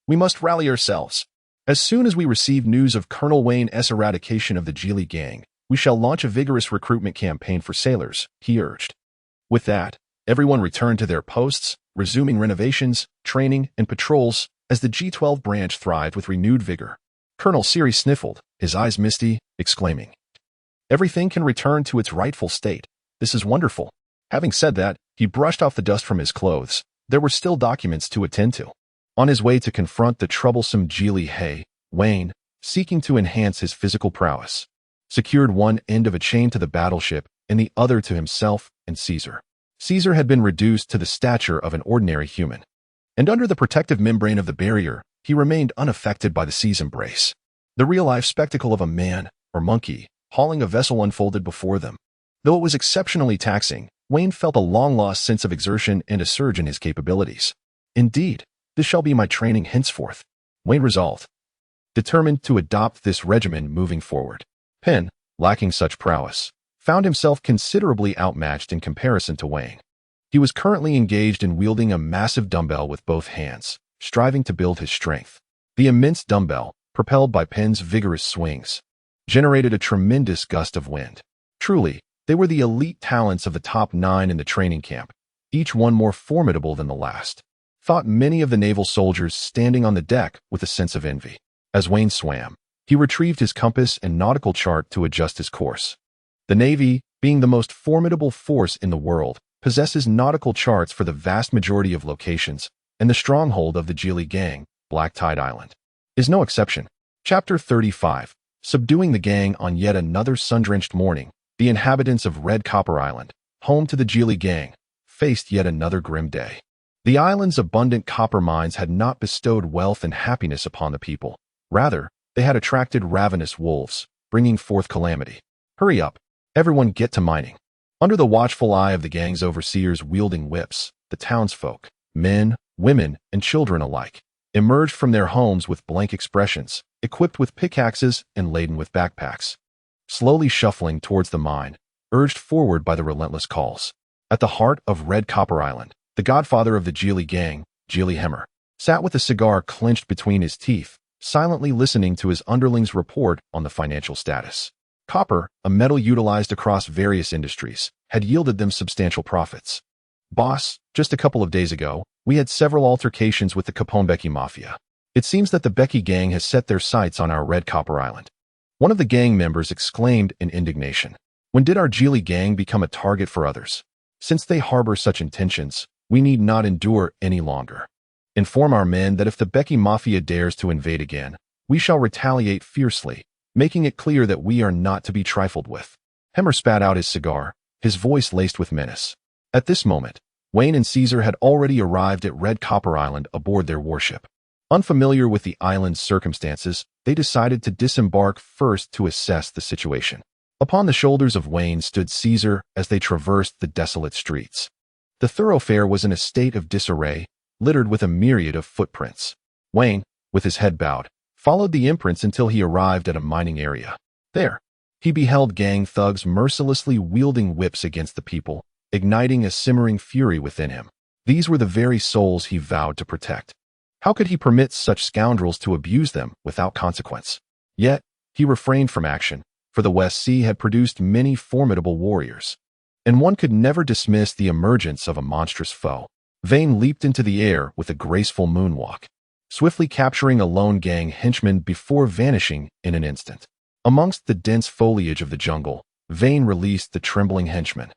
We must rally ourselves. As soon as we receive news of Colonel Wayne's eradication of the Geely gang, we shall launch a vigorous recruitment campaign for sailors, he urged. With that, everyone returned to their posts, resuming renovations, training, and patrols as the G-12 branch thrived with renewed vigor. Colonel Siri sniffled, his eyes misty, exclaiming, everything can return to its rightful state. This is wonderful. Having said that, he brushed off the dust from his clothes. There were still documents to attend to. On his way to confront the troublesome Geely Hay, Wayne, seeking to enhance his physical prowess, secured one end of a chain to the battleship and the other to himself and Caesar. Caesar had been reduced to the stature of an ordinary human, and under the protective membrane of the barrier, he remained unaffected by the sea's embrace. The real-life spectacle of a man, or monkey, hauling a vessel unfolded before them. Though it was exceptionally taxing, Wayne felt a long-lost sense of exertion and a surge in his capabilities. Indeed, this shall be my training henceforth, Wayne resolved, determined to adopt this regimen moving forward. Penn, lacking such prowess, found himself considerably outmatched in comparison to Wayne. He was currently engaged in wielding a massive dumbbell with both hands, striving to build his strength. The immense dumbbell, propelled by Penn's vigorous swings, generated a tremendous gust of wind. Truly, they were the elite talents of the top 9 in the training camp, each one more formidable than the last, thought many of the naval soldiers standing on the deck with a sense of envy. As Wayne swam, he retrieved his compass and nautical chart to adjust his course. The Navy, being the most formidable force in the world, possesses nautical charts for the vast majority of locations, and the stronghold of the Geely Gang, Black Tide Island, is no exception. Chapter 35. Subduing the gang. On yet another sun-drenched morning, the inhabitants of Red Copper Island, home to the Geely Gang, faced yet another grim day. The island's abundant copper mines had not bestowed wealth and happiness upon the people. Rather, they had attracted ravenous wolves, bringing forth calamity. Hurry up, everyone, get to mining. Under the watchful eye of the gang's overseers wielding whips, the townsfolk, men, women, and children alike, emerged from their homes with blank expressions, equipped with pickaxes and laden with backpacks. Slowly shuffling towards the mine, urged forward by the relentless calls. At the heart of Red Copper Island, the godfather of the Geely Gang, Geely Hemmer, sat with a cigar clenched between his teeth, silently listening to his underlings' report on the financial status. Copper, a metal utilized across various industries, had yielded them substantial profits. Boss, just a couple of days ago, we had several altercations with the Capone Becky Mafia. It seems that the Becky Gang has set their sights on our Red Copper Island. One of the gang members exclaimed in indignation. When did our Geely Gang become a target for others? Since they harbor such intentions, we need not endure any longer. Inform our men that if the Becky Mafia dares to invade again, we shall retaliate fiercely, making it clear that we are not to be trifled with. Hemmer spat out his cigar, his voice laced with menace. At this moment, Wayne and Caesar had already arrived at Red Copper Island aboard their warship. Unfamiliar with the island's circumstances, they decided to disembark first to assess the situation. Upon the shoulders of Wayne stood Caesar as they traversed the desolate streets. The thoroughfare was in a state of disarray, littered with a myriad of footprints. Wayne, with his head bowed, followed the imprints until he arrived at a mining area. There, he beheld gang thugs mercilessly wielding whips against the people, igniting a simmering fury within him. These were the very souls he vowed to protect. How could he permit such scoundrels to abuse them without consequence? Yet, he refrained from action, for the West Sea had produced many formidable warriors, and one could never dismiss the emergence of a monstrous foe. Vane leaped into the air with a graceful moonwalk, swiftly capturing a lone gang henchman before vanishing in an instant. Amongst the dense foliage of the jungle, Vane released the trembling henchman,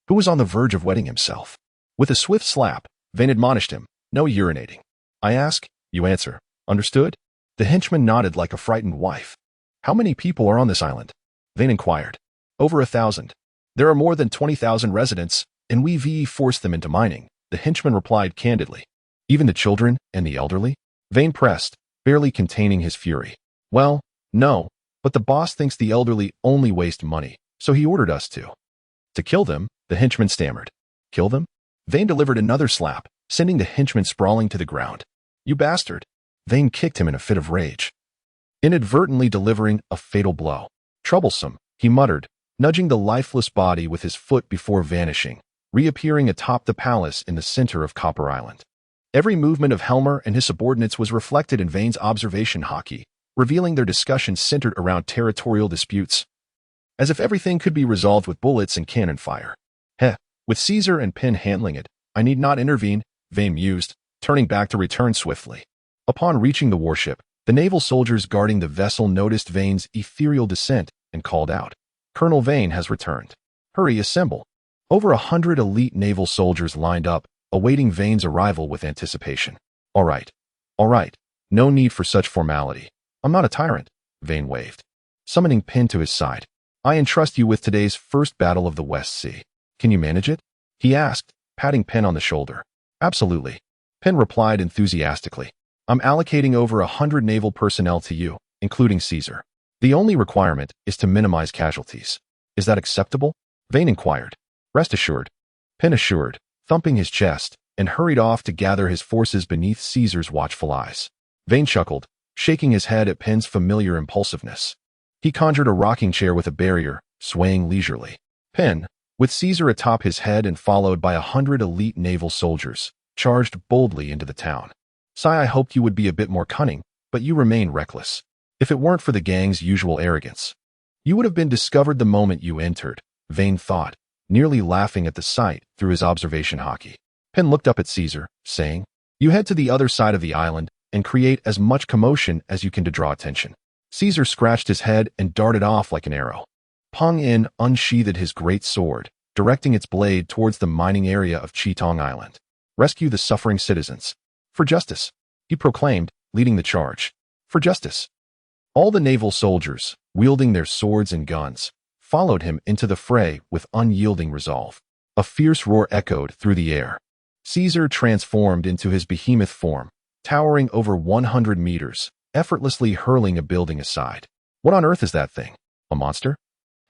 who was on the verge of wetting himself. With a swift slap, Vane admonished him, "No urinating. I ask, you answer. Understood?" The henchman nodded like a frightened wife. "How many people are on this island?" Vane inquired. "Over 1,000. There are more than 20,000 residents, and we forced them into mining," the henchman replied candidly. "Even the children and the elderly?" Vane pressed, barely containing his fury. "Well, no, but the boss thinks the elderly only waste money, so he ordered us to kill them," the henchman stammered. "Kill them?" Vane delivered another slap, sending the henchman sprawling to the ground. "You bastard!" Vane kicked him in a fit of rage, inadvertently delivering a fatal blow. "Troublesome," he muttered, nudging the lifeless body with his foot before vanishing, reappearing atop the palace in the center of Copper Island. Every movement of Helmer and his subordinates was reflected in Vane's observation hockey, revealing their discussions centered around territorial disputes, as if everything could be resolved with bullets and cannon fire. With Caesar and Penn handling it, I need not intervene, Vane mused, turning back to return swiftly. Upon reaching the warship, the naval soldiers guarding the vessel noticed Vane's ethereal descent and called out, "Colonel Vane has returned. Hurry, assemble." Over 100 elite naval soldiers lined up, awaiting Vane's arrival with anticipation. All right. No need for such formality. I'm not a tyrant," Vane waved, summoning Penn to his side. "I entrust you with today's first battle of the West Sea. Can you manage it?" he asked, patting Penn on the shoulder. "Absolutely," Penn replied enthusiastically. "I'm allocating over 100 naval personnel to you, including Caesar. The only requirement is to minimize casualties. Is that acceptable?" Vane inquired. "Rest assured," Penn assured, thumping his chest, and hurried off to gather his forces beneath Caesar's watchful eyes. Vane chuckled, shaking his head at Penn's familiar impulsiveness. He conjured a rocking chair with a barrier, swaying leisurely. Penn, with Caesar atop his head and followed by 100 elite naval soldiers, charged boldly into the town. "I hoped you would be a bit more cunning, but you remain reckless. If it weren't for the gang's usual arrogance, You would have been discovered the moment you entered, Vane thought, nearly laughing at the sight through his observation hockey. Penn looked up at Caesar, saying, "You head to the other side of the island and create as much commotion as you can to draw attention." Caesar scratched his head and darted off like an arrow. Peng In unsheathed his great sword, directing its blade towards the mining area of Chitong Island. "Rescue the suffering citizens. For justice," he proclaimed, leading the charge. "For justice." All the naval soldiers, wielding their swords and guns, followed him into the fray with unyielding resolve. A fierce roar echoed through the air. Caesar transformed into his behemoth form, towering over 100 meters, effortlessly hurling a building aside. "What on earth is that thing? A monster?"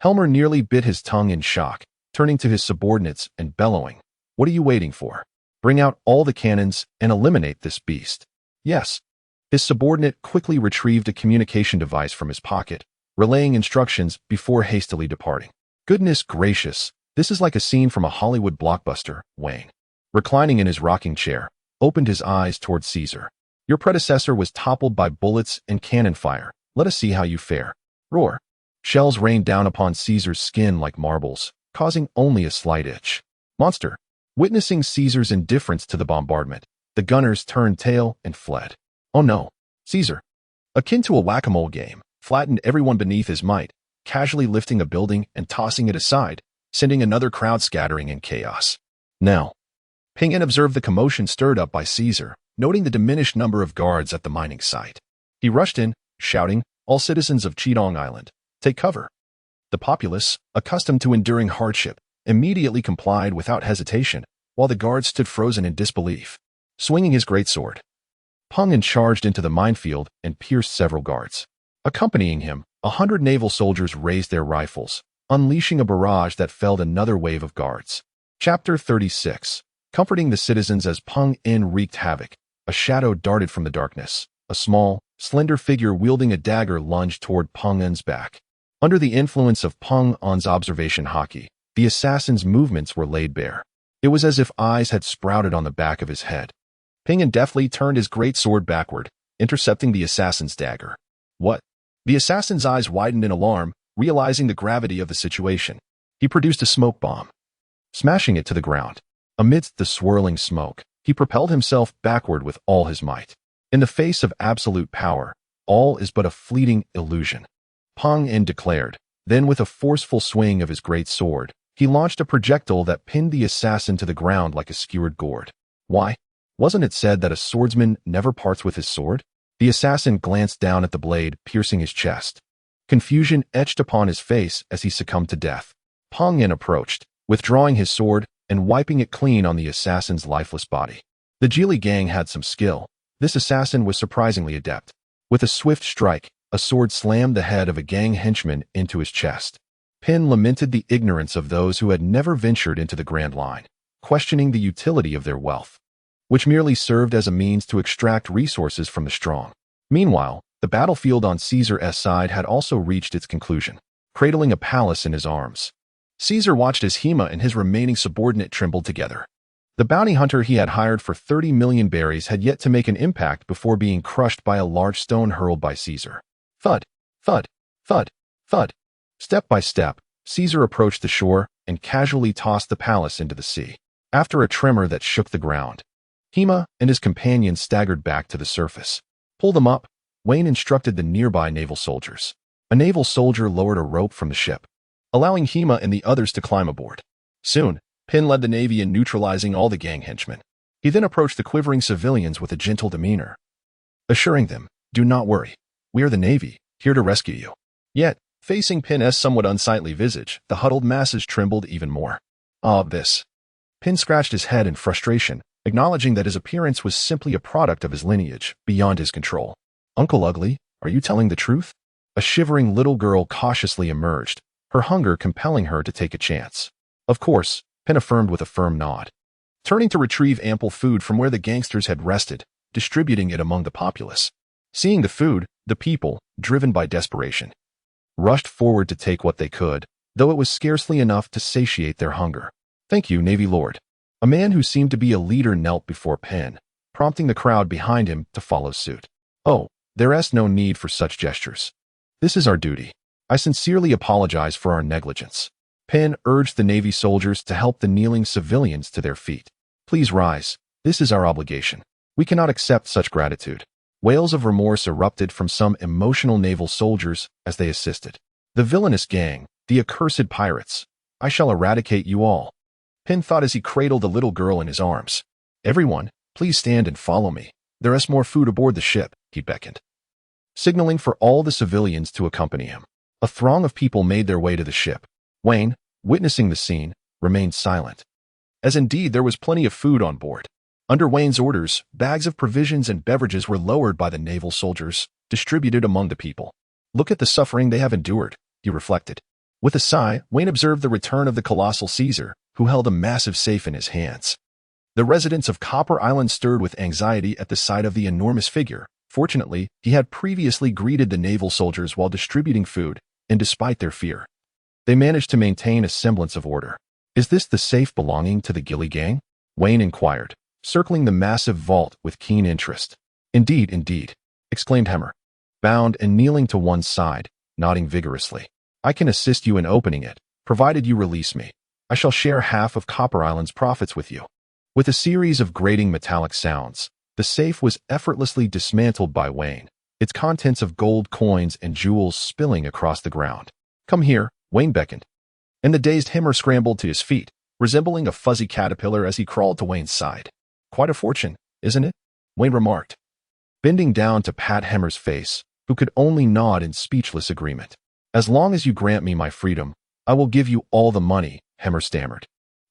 Helmer nearly bit his tongue in shock, turning to his subordinates and bellowing, "What are you waiting for? Bring out all the cannons and eliminate this beast." "Yes." His subordinate quickly retrieved a communication device from his pocket, relaying instructions before hastily departing. "Goodness gracious, this is like a scene from a Hollywood blockbuster," Wayne, reclining in his rocking chair, opened his eyes toward Caesar. "Your predecessor was toppled by bullets and cannon fire. Let us see how you fare." Roar. Shells rained down upon Caesar's skin like marbles, causing only a slight itch. "Monster." Witnessing Caesar's indifference to the bombardment, the gunners turned tail and fled. "Oh no." Caesar, akin to a whack-a-mole game, flattened everyone beneath his might, casually lifting a building and tossing it aside, sending another crowd scattering in chaos. Now, Ping In observed the commotion stirred up by Caesar, noting the diminished number of guards at the mining site. He rushed in, shouting, "All citizens of Chitong Island, take cover." The populace, accustomed to enduring hardship, immediately complied without hesitation, while the guards stood frozen in disbelief. Swinging his greatsword, Peng In charged into the minefield and pierced several guards. Accompanying him, 100 naval soldiers raised their rifles, unleashing a barrage that felled another wave of guards. Chapter 36. Comforting the citizens as Peng In wreaked havoc, a shadow darted from the darkness. A small, slender figure wielding a dagger lunged toward Peng In's back. Under the influence of Peng In's observation hockey, the assassin's movements were laid bare. It was as if eyes had sprouted on the back of his head. Peng In deftly turned his great sword backward, intercepting the assassin's dagger. "What?" The assassin's eyes widened in alarm, realizing the gravity of the situation. He produced a smoke bomb, smashing it to the ground. Amidst the swirling smoke, he propelled himself backward with all his might. In the face of absolute power, all is but a fleeting illusion, Peng In declared. Then with a forceful swing of his great sword, he launched a projectile that pinned the assassin to the ground like a skewered gourd. "Why? Wasn't it said that a swordsman never parts with his sword?" The assassin glanced down at the blade, piercing his chest. Confusion etched upon his face as he succumbed to death. Peng In approached, withdrawing his sword and wiping it clean on the assassin's lifeless body. The Geely gang had some skill. This assassin was surprisingly adept. With a swift strike, a sword slammed the head of a gang henchman into his chest. Penn lamented the ignorance of those who had never ventured into the Grand Line, questioning the utility of their wealth, which merely served as a means to extract resources from the strong. Meanwhile, the battlefield on Caesar's side had also reached its conclusion, cradling a palace in his arms. Caesar watched as Hema and his remaining subordinate trembled together. The bounty hunter he had hired for 30 million berries had yet to make an impact before being crushed by a large stone hurled by Caesar. Thud, thud, thud, thud. Step by step, Caesar approached the shore and casually tossed the palace into the sea. After a tremor that shook the ground, Hema and his companions staggered back to the surface. "Pull them up," Wayne instructed the nearby naval soldiers. A naval soldier lowered a rope from the ship, allowing Hema and the others to climb aboard. Soon, Penn led the Navy in neutralizing all the gang henchmen. He then approached the quivering civilians with a gentle demeanor, assuring them, "Do not worry. We are the Navy, here to rescue you." Yet, facing Penn's somewhat unsightly visage, the huddled masses trembled even more. "Ah, this." Penn scratched his head in frustration, acknowledging that his appearance was simply a product of his lineage, beyond his control. "Uncle Ugly, are you telling the truth?" A shivering little girl cautiously emerged, her hunger compelling her to take a chance. "Of course," Penn affirmed with a firm nod, turning to retrieve ample food from where the gangsters had rested, distributing it among the populace. Seeing the food, the people, driven by desperation, rushed forward to take what they could, though it was scarcely enough to satiate their hunger. "Thank you, Navy Lord." A man who seemed to be a leader knelt before Penn, prompting the crowd behind him to follow suit. "Oh, there's no need for such gestures. This is our duty. I sincerely apologize for our negligence. Penn urged the Navy soldiers to help the kneeling civilians to their feet. Please rise. This is our obligation. We cannot accept such gratitude. Wails of remorse erupted from some emotional naval soldiers as they assisted. The villainous gang, the accursed pirates. I shall eradicate you all. Penn thought as he cradled the little girl in his arms. Everyone, please stand and follow me. There is more food aboard the ship, he beckoned, signaling for all the civilians to accompany him. A throng of people made their way to the ship. Wayne, witnessing the scene, remained silent, as indeed there was plenty of food on board. Under Wayne's orders, bags of provisions and beverages were lowered by the naval soldiers, distributed among the people. Look at the suffering they have endured, he reflected. With a sigh, Wayne observed the return of the colossal Caesar, who held a massive safe in his hands. The residents of Copper Island stirred with anxiety at the sight of the enormous figure. Fortunately, he had previously greeted the naval soldiers while distributing food, and despite their fear, they managed to maintain a semblance of order. Is this the safe belonging to the Gilly gang? Wayne inquired, circling the massive vault with keen interest. Indeed, exclaimed Hemmer, bound and kneeling to one side, nodding vigorously. I can assist you in opening it, provided you release me. I shall share half of Copper Island's profits with you. With a series of grating metallic sounds, the safe was effortlessly dismantled by Wayne, its contents of gold coins and jewels spilling across the ground. Come here, Wayne beckoned, and the dazed Hemmer scrambled to his feet, resembling a fuzzy caterpillar as he crawled to Wayne's side. Quite a fortune, isn't it? Wayne remarked, bending down to pat Hemmer's face, who could only nod in speechless agreement. As long as you grant me my freedom, I will give you all the money, Hemmer stammered,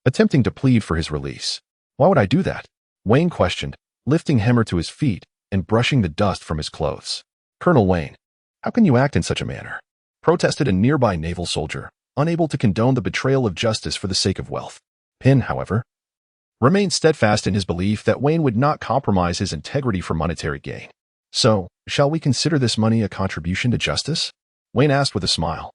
attempting to plead for his release. Why would I do that? Wayne questioned, lifting Hemmer to his feet and brushing the dust from his clothes. Colonel Wayne, how can you act in such a manner? Protested a nearby naval soldier, unable to condone the betrayal of justice for the sake of wealth. Penn, however, remained steadfast in his belief that Wayne would not compromise his integrity for monetary gain. So, shall we consider this money a contribution to justice? Wayne asked with a smile.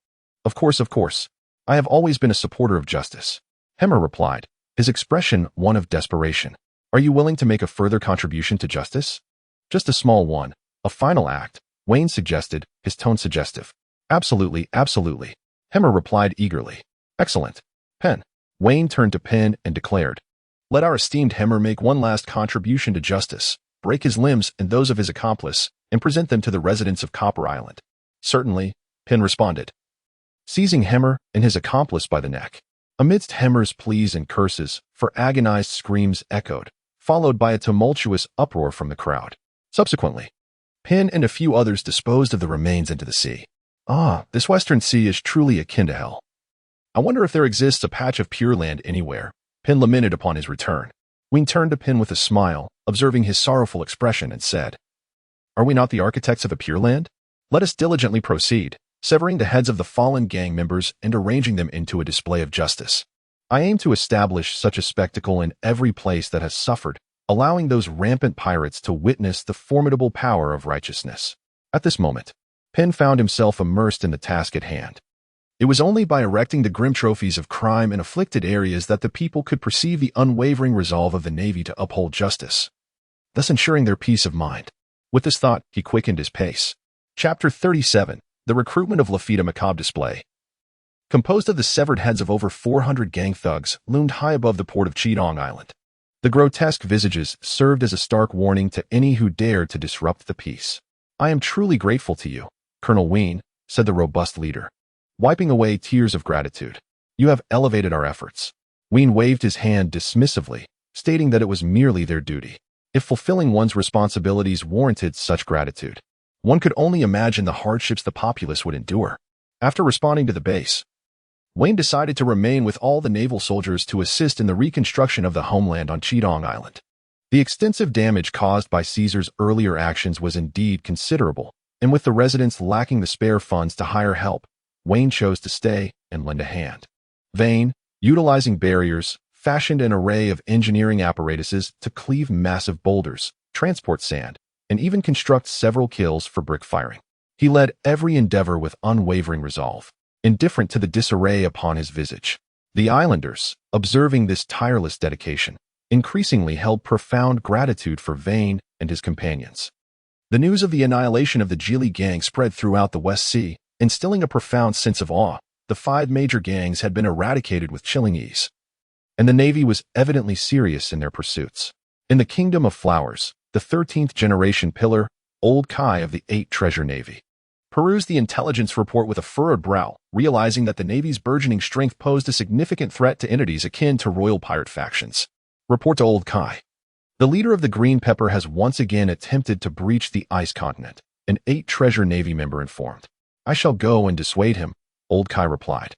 Of course. I have always been a supporter of justice. Hemmer replied, his expression one of desperation. Are you willing to make a further contribution to justice? Just a small one, a final act, Wayne suggested, his tone suggestive. Absolutely. Hemmer replied eagerly. Excellent. Penn. Wayne turned to Penn and declared, let our esteemed Hemmer make one last contribution to justice, break his limbs and those of his accomplice, and present them to the residents of Copper Island. Certainly, Penn responded, seizing Hemmer and his accomplice by the neck. Amidst Hemmer's pleas and curses, for agonized screams echoed, followed by a tumultuous uproar from the crowd. Subsequently, Penn and a few others disposed of the remains into the sea. This western sea is truly akin to hell. I wonder if there exists a patch of pure land anywhere, Penn lamented upon his return. Wayne turned to Penn with a smile, observing his sorrowful expression, and said, are we not the architects of a pure land? Let us diligently proceed, severing the heads of the fallen gang members and arranging them into a display of justice. I aim to establish such a spectacle in every place that has suffered, allowing those rampant pirates to witness the formidable power of righteousness. At this moment, Penn found himself immersed in the task at hand. It was only by erecting the grim trophies of crime in afflicted areas that the people could perceive the unwavering resolve of the Navy to uphold justice, thus ensuring their peace of mind. With this thought, he quickened his pace. Chapter 37. The recruitment of Lafitte Macabre display. Composed of the severed heads of over 400 gang thugs, loomed high above the port of Cheetong Island. The grotesque visages served as a stark warning to any who dared to disrupt the peace. I am truly grateful to you, Colonel Wayne, said the robust leader, wiping away tears of gratitude. You have elevated our efforts. Wayne waved his hand dismissively, stating that it was merely their duty. If fulfilling one's responsibilities warranted such gratitude, one could only imagine the hardships the populace would endure. After responding to the base, Wayne decided to remain with all the naval soldiers to assist in the reconstruction of the homeland on Cheetong Island. The extensive damage caused by Caesar's earlier actions was indeed considerable, and with the residents lacking the spare funds to hire help, Wayne chose to stay and lend a hand. Vane, utilizing barriers, fashioned an array of engineering apparatuses to cleave massive boulders, transport sand, and even construct several kilns for brick firing. He led every endeavor with unwavering resolve, indifferent to the disarray upon his visage. The islanders, observing this tireless dedication, increasingly held profound gratitude for Vane and his companions. The news of the annihilation of the Geely gang spread throughout the West Sea, Instilling a profound sense of awe, the 5 major gangs had been eradicated with chilling ease, and the Navy was evidently serious in their pursuits. In the Kingdom of Flowers, the 13th generation pillar, Old Kai of the 8 Treasure Navy, perused the intelligence report with a furrowed brow, realizing that the Navy's burgeoning strength posed a significant threat to entities akin to royal pirate factions. Report to Old Kai. The leader of the Green Pepper has once again attempted to breach the ice continent, an 8 Treasure Navy member informed. I shall go and dissuade him, Old Kai replied,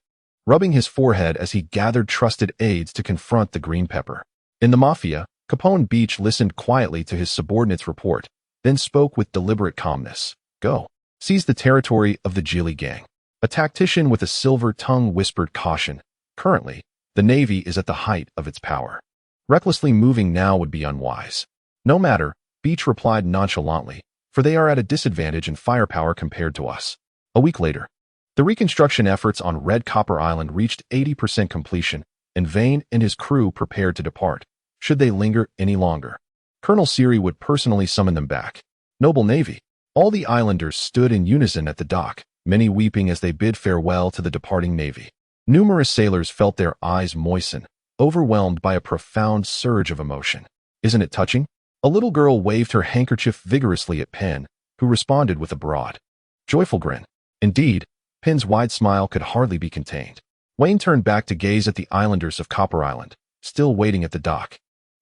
rubbing his forehead as he gathered trusted aides to confront the Green Pepper. In the Mafia, Capone Beach listened quietly to his subordinate's report, then spoke with deliberate calmness. Go. Seize the territory of the Geely gang. A tactician with a silver tongue whispered caution. Currently, the Navy is at the height of its power. Recklessly moving now would be unwise. No matter, Beach replied nonchalantly, for they are at a disadvantage in firepower compared to us. A week later, the reconstruction efforts on Red Copper Island reached 80% completion, and Vane and his crew prepared to depart, should they linger any longer. Colonel Seary would personally summon them back. Noble Navy. All the islanders stood in unison at the dock, many weeping as they bid farewell to the departing Navy. Numerous sailors felt their eyes moisten, overwhelmed by a profound surge of emotion. Isn't it touching? A little girl waved her handkerchief vigorously at Penn, who responded with a broad, joyful grin. Indeed, Penn's wide smile could hardly be contained. Wayne turned back to gaze at the islanders of Copper Island, still waiting at the dock.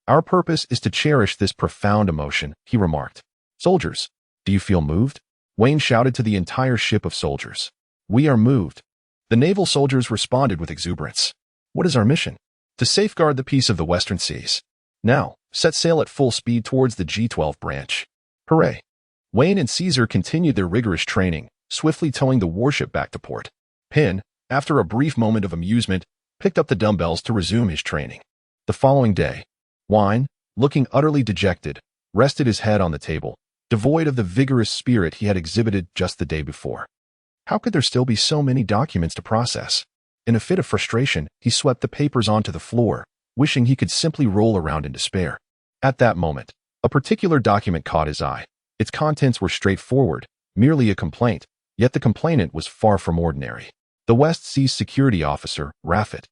Our purpose is to cherish this profound emotion, he remarked. Soldiers, do you feel moved? Wayne shouted to the entire ship of soldiers. We are moved. The naval soldiers responded with exuberance. What is our mission? To safeguard the peace of the Western Seas. Now, set sail at full speed towards the G12 branch. Hooray! Wayne and Caesar continued their rigorous training, swiftly towing the warship back to port. Penn, after a brief moment of amusement, picked up the dumbbells to resume his training. The following day, Wine, looking utterly dejected, rested his head on the table, devoid of the vigorous spirit he had exhibited just the day before. How could there still be so many documents to process? In a fit of frustration, he swept the papers onto the floor, wishing he could simply roll around in despair. At that moment, a particular document caught his eye. Its contents were straightforward, merely a complaint, yet the complainant was far from ordinary. The West Seas security officer, Raffet,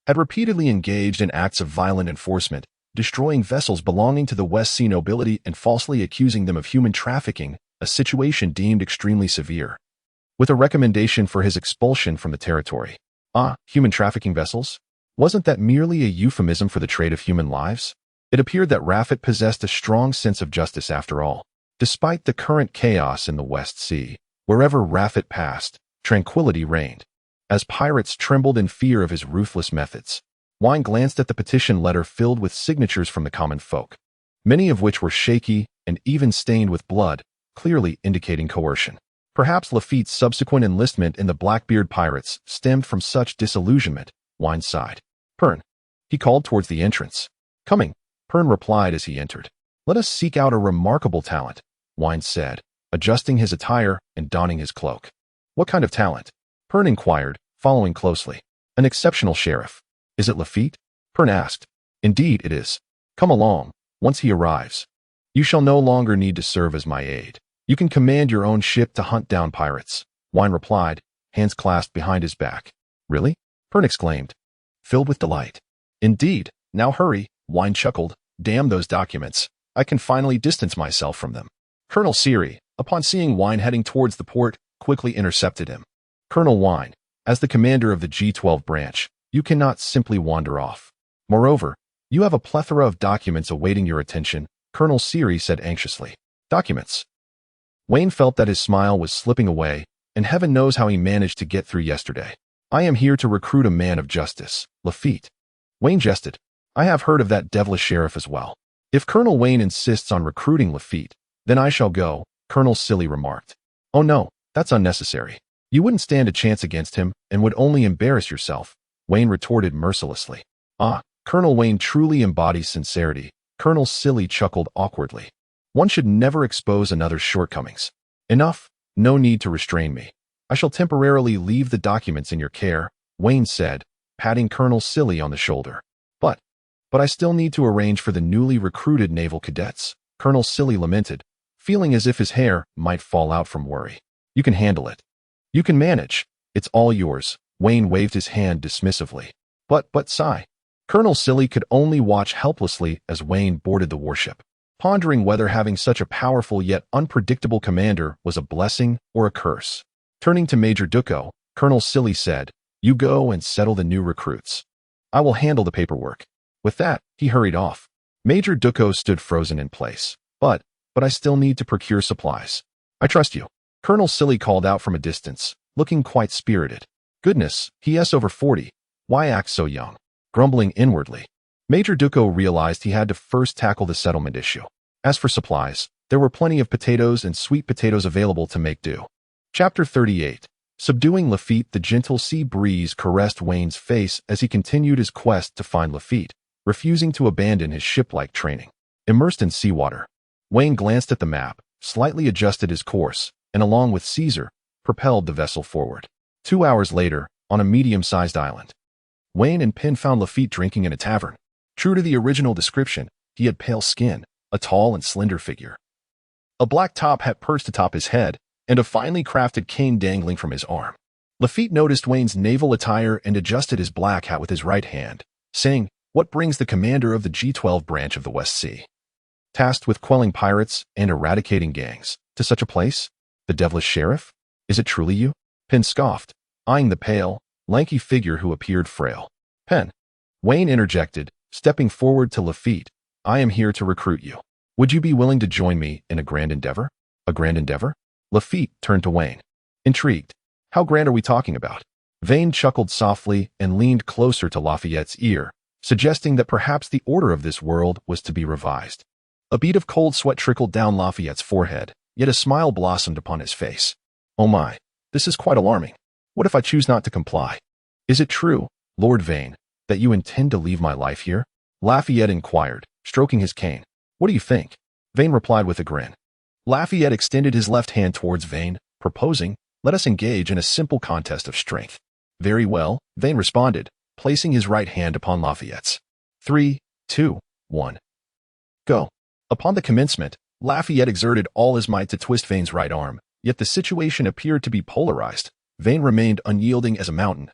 had repeatedly engaged in acts of violent enforcement, destroying vessels belonging to the West Sea nobility and falsely accusing them of human trafficking, a situation deemed extremely severe, with a recommendation for his expulsion from the territory. Human trafficking vessels? Wasn't that merely a euphemism for the trade of human lives? It appeared that Raffet possessed a strong sense of justice after all. Despite the current chaos in the West Sea, wherever Raffet passed, tranquility reigned. As pirates trembled in fear of his ruthless methods, Wine glanced at the petition letter filled with signatures from the common folk, many of which were shaky and even stained with blood, clearly indicating coercion. Perhaps Lafitte's subsequent enlistment in the Blackbeard pirates stemmed from such disillusionment, Wine sighed. Pern. He called towards the entrance. Coming, Pern replied as he entered. Let us seek out a remarkable talent, Wine said, adjusting his attire and donning his cloak. What kind of talent? Pern inquired, following closely. An exceptional sheriff. Is it Lafitte? Pern asked. Indeed it is. Come along, once he arrives. You shall no longer need to serve as my aide. You can command your own ship to hunt down pirates, Wine replied, hands clasped behind his back. Really? Pern exclaimed, filled with delight. Indeed, now hurry, Wine chuckled. Damn those documents. I can finally distance myself from them. Colonel Seary, upon seeing Wine heading towards the port, quickly intercepted him. Colonel Wine, as the commander of the G12 branch, you cannot simply wander off. Moreover, you have a plethora of documents awaiting your attention, Colonel Seary said anxiously. Documents. Wayne felt that his smile was slipping away, and heaven knows how he managed to get through yesterday. I am here to recruit a man of justice, Lafitte. Wayne jested. I have heard of that devilish sheriff as well. If Colonel Wayne insists on recruiting Lafitte, then I shall go, Colonel Silly remarked. Oh no, that's unnecessary. You wouldn't stand a chance against him and would only embarrass yourself, Wayne retorted mercilessly. Colonel Wayne truly embodies sincerity, Colonel Silly chuckled awkwardly. One should never expose another's shortcomings. Enough, no need to restrain me. I shall temporarily leave the documents in your care, Wayne said, patting Colonel Silly on the shoulder. But I still need to arrange for the newly recruited naval cadets, Colonel Silly lamented, feeling as if his hair might fall out from worry. You can handle it. You can manage. It's all yours. Wayne waved his hand dismissively. But, sigh. Colonel Silly could only watch helplessly as Wayne boarded the warship, pondering whether having such a powerful yet unpredictable commander was a blessing or a curse. Turning to Major Duco, Colonel Silly said, "You go and settle the new recruits. I will handle the paperwork." With that, he hurried off. Major Duco stood frozen in place. But I still need to procure supplies. I trust you. Colonel Silly called out from a distance, looking quite spirited. Goodness, he is over 40. Why act so young? Grumbling inwardly, Major Duco realized he had to first tackle the settlement issue. As for supplies, there were plenty of potatoes and sweet potatoes available to make do. Chapter 38. Subduing Lafitte. The gentle sea breeze caressed Wayne's face as he continued his quest to find Lafitte, refusing to abandon his ship-like training. Immersed in seawater, Wayne glanced at the map, slightly adjusted his course, and along with Caesar, propelled the vessel forward. 2 hours later, on a medium-sized island, Wayne and Penn found Lafitte drinking in a tavern. True to the original description, he had pale skin, a tall and slender figure, a black top hat perched atop his head, and a finely crafted cane dangling from his arm. Lafitte noticed Wayne's naval attire and adjusted his black hat with his right hand, saying, "What brings the commander of the G12 branch of the West Sea, tasked with quelling pirates and eradicating gangs, to such a place? The devilish sheriff? Is it truly you?" Penn scoffed, eyeing the pale, lanky figure who appeared frail. "Penn," Wayne interjected, stepping forward to Lafitte, "I am here to recruit you. Would you be willing to join me in a grand endeavor?" "A grand endeavor?" Lafitte turned to Wayne, intrigued. "How grand are we talking about?" Vane chuckled softly and leaned closer to Lafayette's ear, suggesting that perhaps the order of this world was to be revised. A bead of cold sweat trickled down Lafayette's forehead, yet a smile blossomed upon his face. "Oh my, this is quite alarming. What if I choose not to comply? Is it true, Lord Vane, that you intend to leave my life here?" Lafayette inquired, stroking his cane. "What do you think?" Vane replied with a grin. Lafayette extended his left hand towards Vane, proposing, "Let us engage in a simple contest of strength." "Very well," Vane responded, placing his right hand upon Lafayette's. 3, 2, 1. Go. Upon the commencement, Lafayette exerted all his might to twist Vane's right arm, yet the situation appeared to be polarized. Vane remained unyielding as a mountain,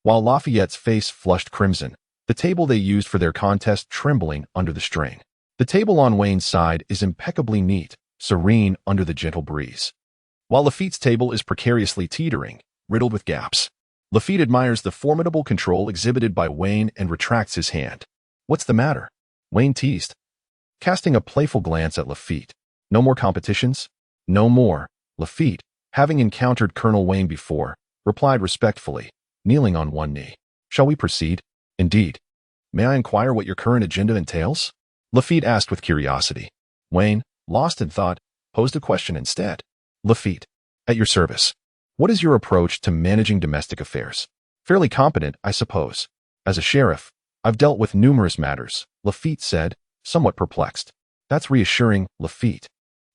while Lafayette's face flushed crimson, the table they used for their contest trembling under the strain. The table on Wayne's side is impeccably neat, serene under the gentle breeze, while Lafitte's table is precariously teetering, riddled with gaps. Lafitte admires the formidable control exhibited by Wayne and retracts his hand. "What's the matter?" Wayne teased, casting a playful glance at Lafitte. "No more competitions?" "No more." Lafitte, having encountered Colonel Wayne before, replied respectfully, kneeling on one knee. "Shall we proceed?" "Indeed." "May I inquire what your current agenda entails?" Lafitte asked with curiosity. Wayne, lost in thought, posed a question instead. Lafitte, "At your service. What is your approach to managing domestic affairs?" "Fairly competent, I suppose. As a sheriff, I've dealt with numerous matters," Lafitte said, somewhat perplexed. "That's reassuring, Lafitte,"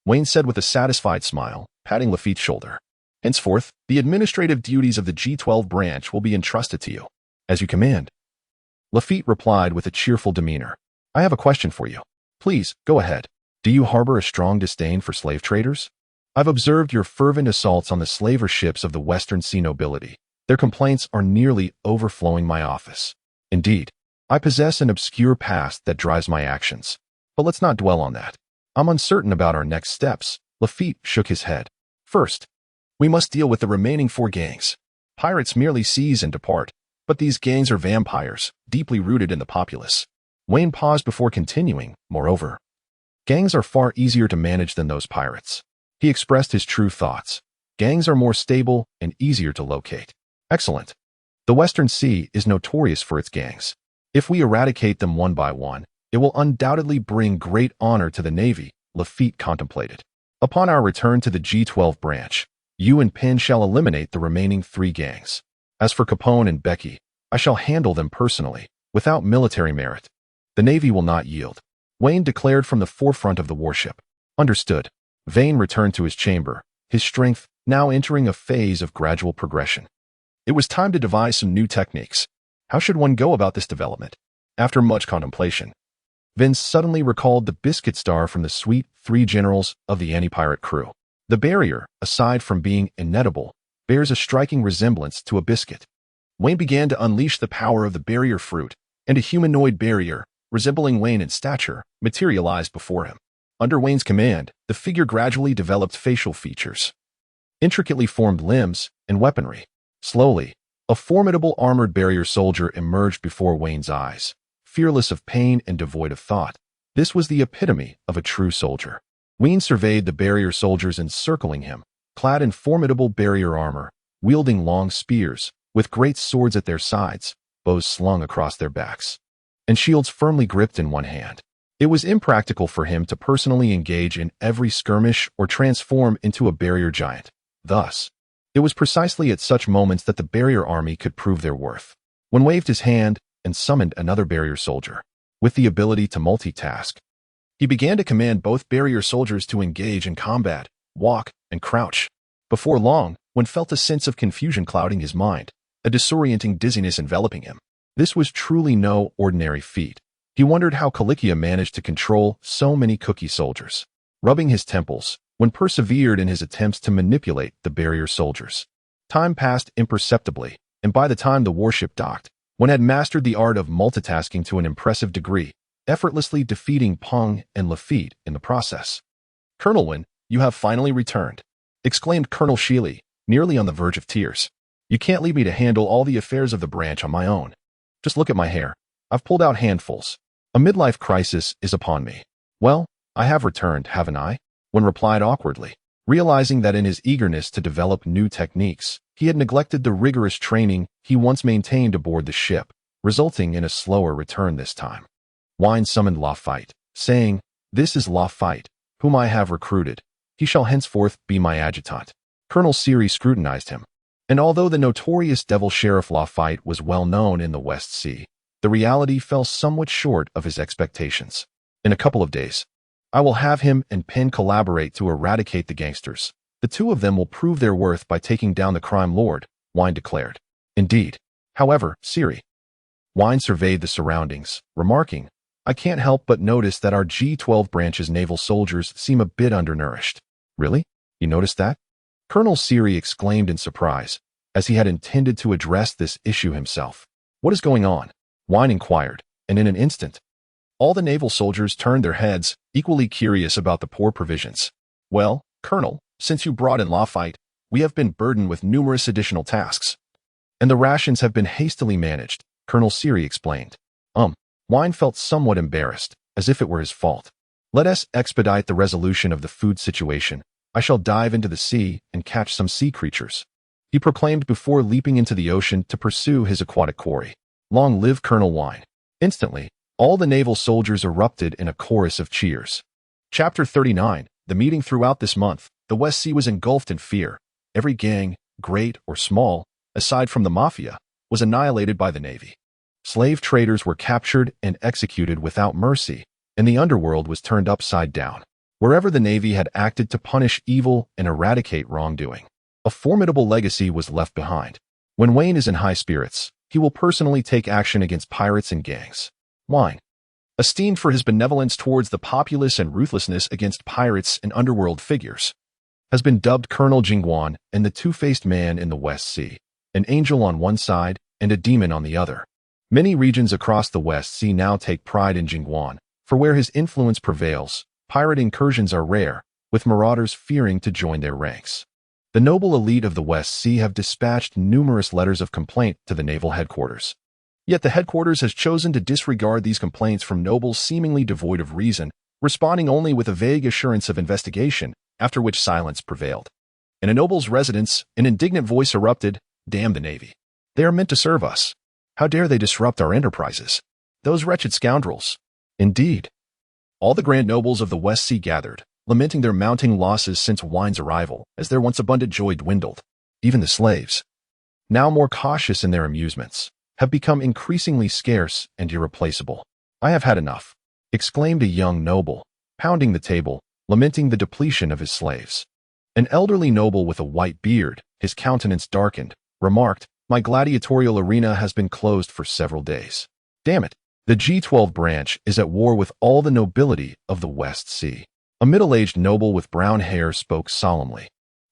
Wayne said with a satisfied smile, patting Lafitte's shoulder. "Henceforth, the administrative duties of the G12 branch will be entrusted to you." "As you command." Lafitte replied with a cheerful demeanor. "I have a question for you." "Please, go ahead. Do you harbor a strong disdain for slave traders? I've observed your fervent assaults on the slaver ships of the Western Sea nobility. Their complaints are nearly overflowing my office. Indeed, I possess an obscure past that drives my actions. But let's not dwell on that. I'm uncertain about our next steps." Lafitte shook his head. "First, we must deal with the remaining 4 gangs. Pirates merely seize and depart, but these gangs are vampires, deeply rooted in the populace." Wayne paused before continuing, "Moreover, gangs are far easier to manage than those pirates." He expressed his true thoughts. "Gangs are more stable and easier to locate." "Excellent. The Western Sea is notorious for its gangs. If we eradicate them one by one, it will undoubtedly bring great honor to the Navy," Lafitte contemplated. "Upon our return to the G12 branch, you and Penn shall eliminate the remaining 3 gangs. As for Capone and Becky, I shall handle them personally, without military merit. The Navy will not yield," Wayne declared from the forefront of the warship. "Understood." Vane returned to his chamber, his strength now entering a phase of gradual progression. It was time to devise some new techniques. How should one go about this development? After much contemplation, Vane suddenly recalled the biscuit star from the sweet 3 generals of the anti-pirate crew. The barrier, aside from being inedible, bears a striking resemblance to a biscuit. Wayne began to unleash the power of the barrier fruit, and a humanoid barrier, resembling Wayne in stature, materialized before him. Under Wayne's command, the figure gradually developed facial features, intricately formed limbs, and weaponry. Slowly, a formidable armored barrier soldier emerged before Wayne's eyes, fearless of pain and devoid of thought. This was the epitome of a true soldier. Wayne surveyed the barrier soldiers encircling him, clad in formidable barrier armor, wielding long spears, with great swords at their sides, bows slung across their backs, and shields firmly gripped in one hand. It was impractical for him to personally engage in every skirmish or transform into a barrier giant. Thus, it was precisely at such moments that the barrier army could prove their worth. Wayne waved his hand and summoned another barrier soldier. With the ability to multitask, he began to command both barrier soldiers to engage in combat, walk, and crouch. Before long, Wayne felt a sense of confusion clouding his mind, a disorienting dizziness enveloping him. This was truly no ordinary feat. He wondered how Calicia managed to control so many cookie soldiers. Rubbing his temples, Wayne persevered in his attempts to manipulate the barrier soldiers. Time passed imperceptibly, and by the time the warship docked, Wayne had mastered the art of multitasking to an impressive degree, effortlessly defeating Peng and Lafitte in the process. "Colonel Wayne, you have finally returned," exclaimed Colonel Sheely, nearly on the verge of tears. "You can't leave me to handle all the affairs of the branch on my own. Just look at my hair. I've pulled out handfuls. A midlife crisis is upon me." "Well, I have returned, haven't I?" Wayne replied awkwardly, realizing that in his eagerness to develop new techniques, he had neglected the rigorous training he once maintained aboard the ship, resulting in a slower return this time. Wayne summoned Lafitte, saying, "This is Lafitte, whom I have recruited. He shall henceforth be my adjutant." Colonel Siri scrutinized him, and although the notorious Devil Sheriff Lafitte was well known in the West Sea, the reality fell somewhat short of his expectations. "In a couple of days, I will have him and Penn collaborate to eradicate the gangsters. The two of them will prove their worth by taking down the crime lord," Wayne declared. "Indeed. However, Siri." Wayne surveyed the surroundings, remarking, "I can't help but notice that our G-12 branch's naval soldiers seem a bit undernourished." "Really? You noticed that?" Colonel Siri exclaimed in surprise, as he had intended to address this issue himself. "What is going on?" Wayne inquired, and in an instant, all the naval soldiers turned their heads, equally curious about the poor provisions. "Well, Colonel, since you brought in Lafitte, we have been burdened with numerous additional tasks, and the rations have been hastily managed," Colonel Siri explained. Wayne felt somewhat embarrassed, as if it were his fault. "Let us expedite the resolution of the food situation. I shall dive into the sea and catch some sea creatures," he proclaimed before leaping into the ocean to pursue his aquatic quarry. "Long live Colonel Wayne." Instantly, all the naval soldiers erupted in a chorus of cheers. Chapter 39. The meeting. Throughout this month, the West Sea was engulfed in fear. Every gang, great or small, aside from the Mafia, was annihilated by the Navy. Slave traders were captured and executed without mercy, and the underworld was turned upside down. Wherever the Navy had acted to punish evil and eradicate wrongdoing, a formidable legacy was left behind. When Wayne is in high spirits, he will personally take action against pirates and gangs. Wayne, esteemed for his benevolence towards the populace and ruthlessness against pirates and underworld figures, has been dubbed Colonel Jingguan and the two-faced man in the West Sea, an angel on one side and a demon on the other. Many regions across the West Sea now take pride in Jingguan, for where his influence prevails, pirate incursions are rare, with marauders fearing to join their ranks. The noble elite of the West Sea have dispatched numerous letters of complaint to the naval headquarters. Yet the headquarters has chosen to disregard these complaints from nobles seemingly devoid of reason, responding only with a vague assurance of investigation, after which silence prevailed. In a noble's residence, an indignant voice erupted, "Damn the Navy. They are meant to serve us. How dare they disrupt our enterprises? Those wretched scoundrels." Indeed. All the grand nobles of the West Sea gathered, lamenting their mounting losses since Wayne's arrival, as their once abundant joy dwindled. Even the slaves, now more cautious in their amusements, have become increasingly scarce and irreplaceable. "I have had enough," exclaimed a young noble, pounding the table, lamenting the depletion of his slaves. An elderly noble with a white beard, his countenance darkened, remarked, "My gladiatorial arena has been closed for several days. Damn it, the G-12 branch is at war with all the nobility of the West Sea." A middle-aged noble with brown hair spoke solemnly.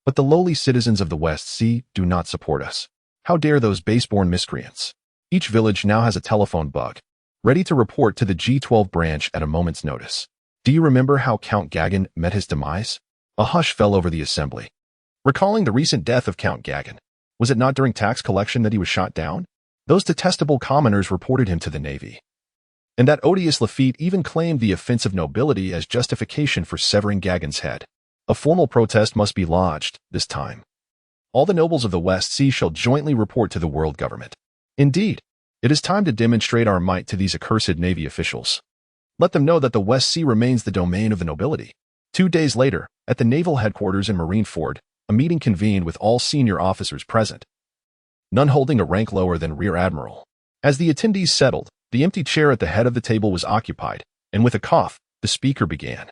But the lowly citizens of the West Sea do not support us. How dare those base-born miscreants? Each village now has a telephone bug, ready to report to the G12 branch at a moment's notice. Do you remember how Count Gagan met his demise? A hush fell over the assembly. Recalling the recent death of Count Gagan, was it not during tax collection that he was shot down? Those detestable commoners reported him to the Navy. And that odious Lafitte even claimed the offensive nobility as justification for severing Gagan's head. A formal protest must be lodged, this time. All the nobles of the West Sea shall jointly report to the world government. Indeed, it is time to demonstrate our might to these accursed Navy officials. Let them know that the West Sea remains the domain of the nobility. 2 days later, at the naval headquarters in Marineford, a meeting convened with all senior officers present, none holding a rank lower than Rear Admiral. As the attendees settled, the empty chair at the head of the table was occupied, and with a cough, the speaker began.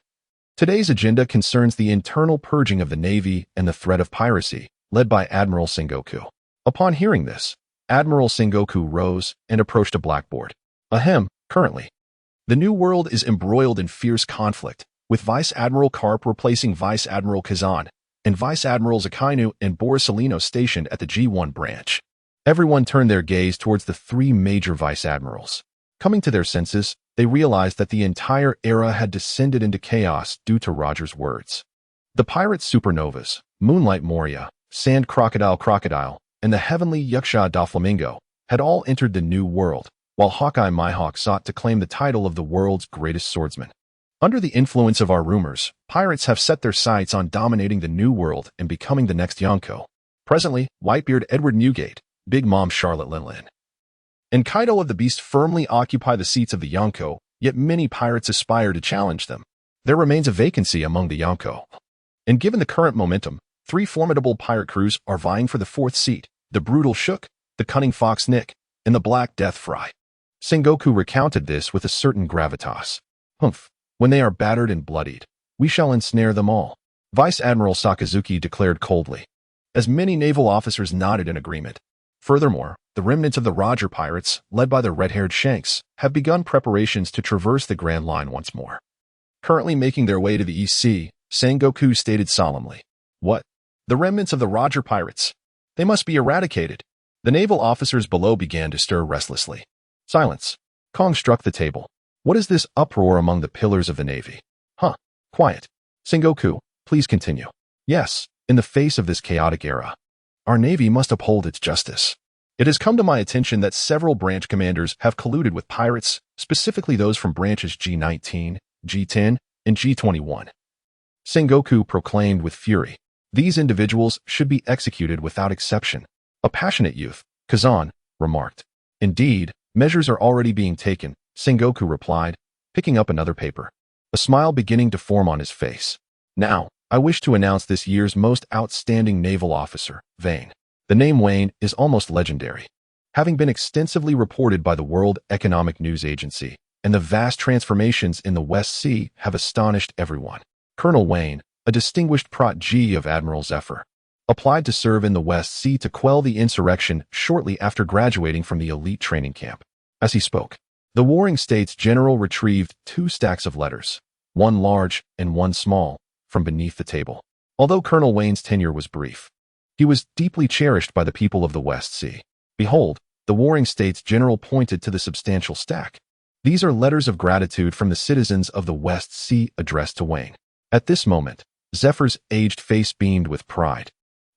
Today's agenda concerns the internal purging of the Navy and the threat of piracy, led by Admiral Sengoku. Upon hearing this, Admiral Sengoku rose and approached a blackboard. Ahem, currently, the New World is embroiled in fierce conflict, with Vice Admiral Karp replacing Vice Admiral Kazan, and Vice Admirals Akainu and Borisolino stationed at the G1 branch. Everyone turned their gaze towards the 3 major Vice Admirals. Coming to their senses, they realized that the entire era had descended into chaos due to Roger's words. The pirate supernovas, Moonlight Moria, Sand Crocodile, and the heavenly Yuksha da Flamingo had all entered the New World, while Hawkeye Mihawk sought to claim the title of the world's greatest swordsman. Under the influence of our rumors, pirates have set their sights on dominating the New World and becoming the next Yonko. Presently, Whitebeard Edward Newgate, Big Mom Charlotte Linlin, and Kaido of the Beast firmly occupy the seats of the Yonko, yet many pirates aspire to challenge them. There remains a vacancy among the Yonko. And given the current momentum, 3 formidable pirate crews are vying for the 4th seat, the brutal Shook, the cunning Fox Nick, and the Black Death Fry. Sengoku recounted this with a certain gravitas. Humph, when they are battered and bloodied, we shall ensnare them all, Vice Admiral Sakazuki declared coldly, as many naval officers nodded in agreement. Furthermore, the remnants of the Roger pirates, led by the red-haired Shanks, have begun preparations to traverse the Grand Line once more. Currently making their way to the East Sea, Sengoku stated solemnly. What? The remnants of the Roger pirates? They must be eradicated. The naval officers below began to stir restlessly. Silence. Kong struck the table. What is this uproar among the pillars of the Navy? Huh. Quiet. Sengoku, please continue. Yes, in the face of this chaotic era, our Navy must uphold its justice. It has come to my attention that several branch commanders have colluded with pirates, specifically those from branches G19, G10, and G21. Sengoku proclaimed with fury. These individuals should be executed without exception. A passionate youth, Kazan, remarked. Indeed, measures are already being taken, Sengoku replied, picking up another paper, a smile beginning to form on his face. Now, I wish to announce this year's most outstanding naval officer, Vane. The name Wayne is almost legendary, having been extensively reported by the World Economic News Agency, and the vast transformations in the West Sea have astonished everyone. Colonel Wayne, a distinguished protege of Admiral Zephyr, applied to serve in the West Sea to quell the insurrection shortly after graduating from the elite training camp. As he spoke, the Warring States General retrieved 2 stacks of letters, one large and one small, from beneath the table. Although Colonel Wayne's tenure was brief, he was deeply cherished by the people of the West Sea. Behold, the Warring States General pointed to the substantial stack. These are letters of gratitude from the citizens of the West Sea addressed to Wayne. At this moment, Zephyr's aged face beamed with pride,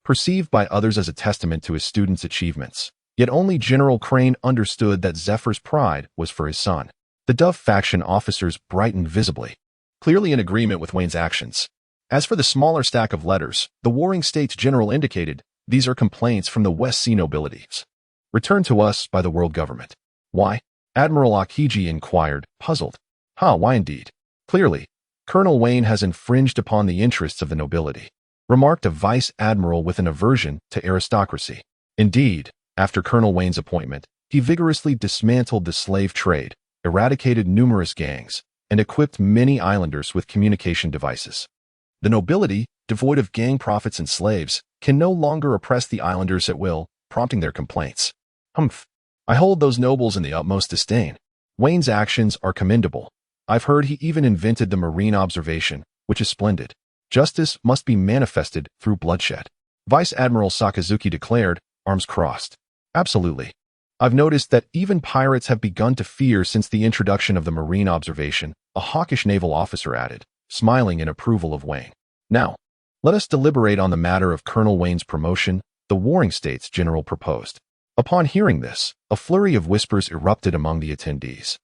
perceived by others as a testament to his student's achievements. Yet only General Crane understood that Zephyr's pride was for his son. The Dove faction officers brightened visibly, clearly in agreement with Wayne's actions. As for the smaller stack of letters, the Warring States General indicated, these are complaints from the West Sea nobilities, returned to us by the world government. Why? Admiral Akiji inquired, puzzled. Why indeed? Clearly, Colonel Wayne has infringed upon the interests of the nobility, remarked a vice admiral with an aversion to aristocracy. Indeed, after Colonel Wayne's appointment, he vigorously dismantled the slave trade, eradicated numerous gangs, and equipped many islanders with communication devices. The nobility, devoid of gang profits and slaves, can no longer oppress the islanders at will, prompting their complaints. Humph. I hold those nobles in the utmost disdain. Wayne's actions are commendable. I've heard he even invented the marine observation, which is splendid. Justice must be manifested through bloodshed. Vice Admiral Sakazuki declared, arms crossed. Absolutely. I've noticed that even pirates have begun to fear since the introduction of the marine observation, a hawkish naval officer added, smiling in approval of Wayne. Now, let us deliberate on the matter of Colonel Wayne's promotion, the Warring States General proposed. Upon hearing this, a flurry of whispers erupted among the attendees.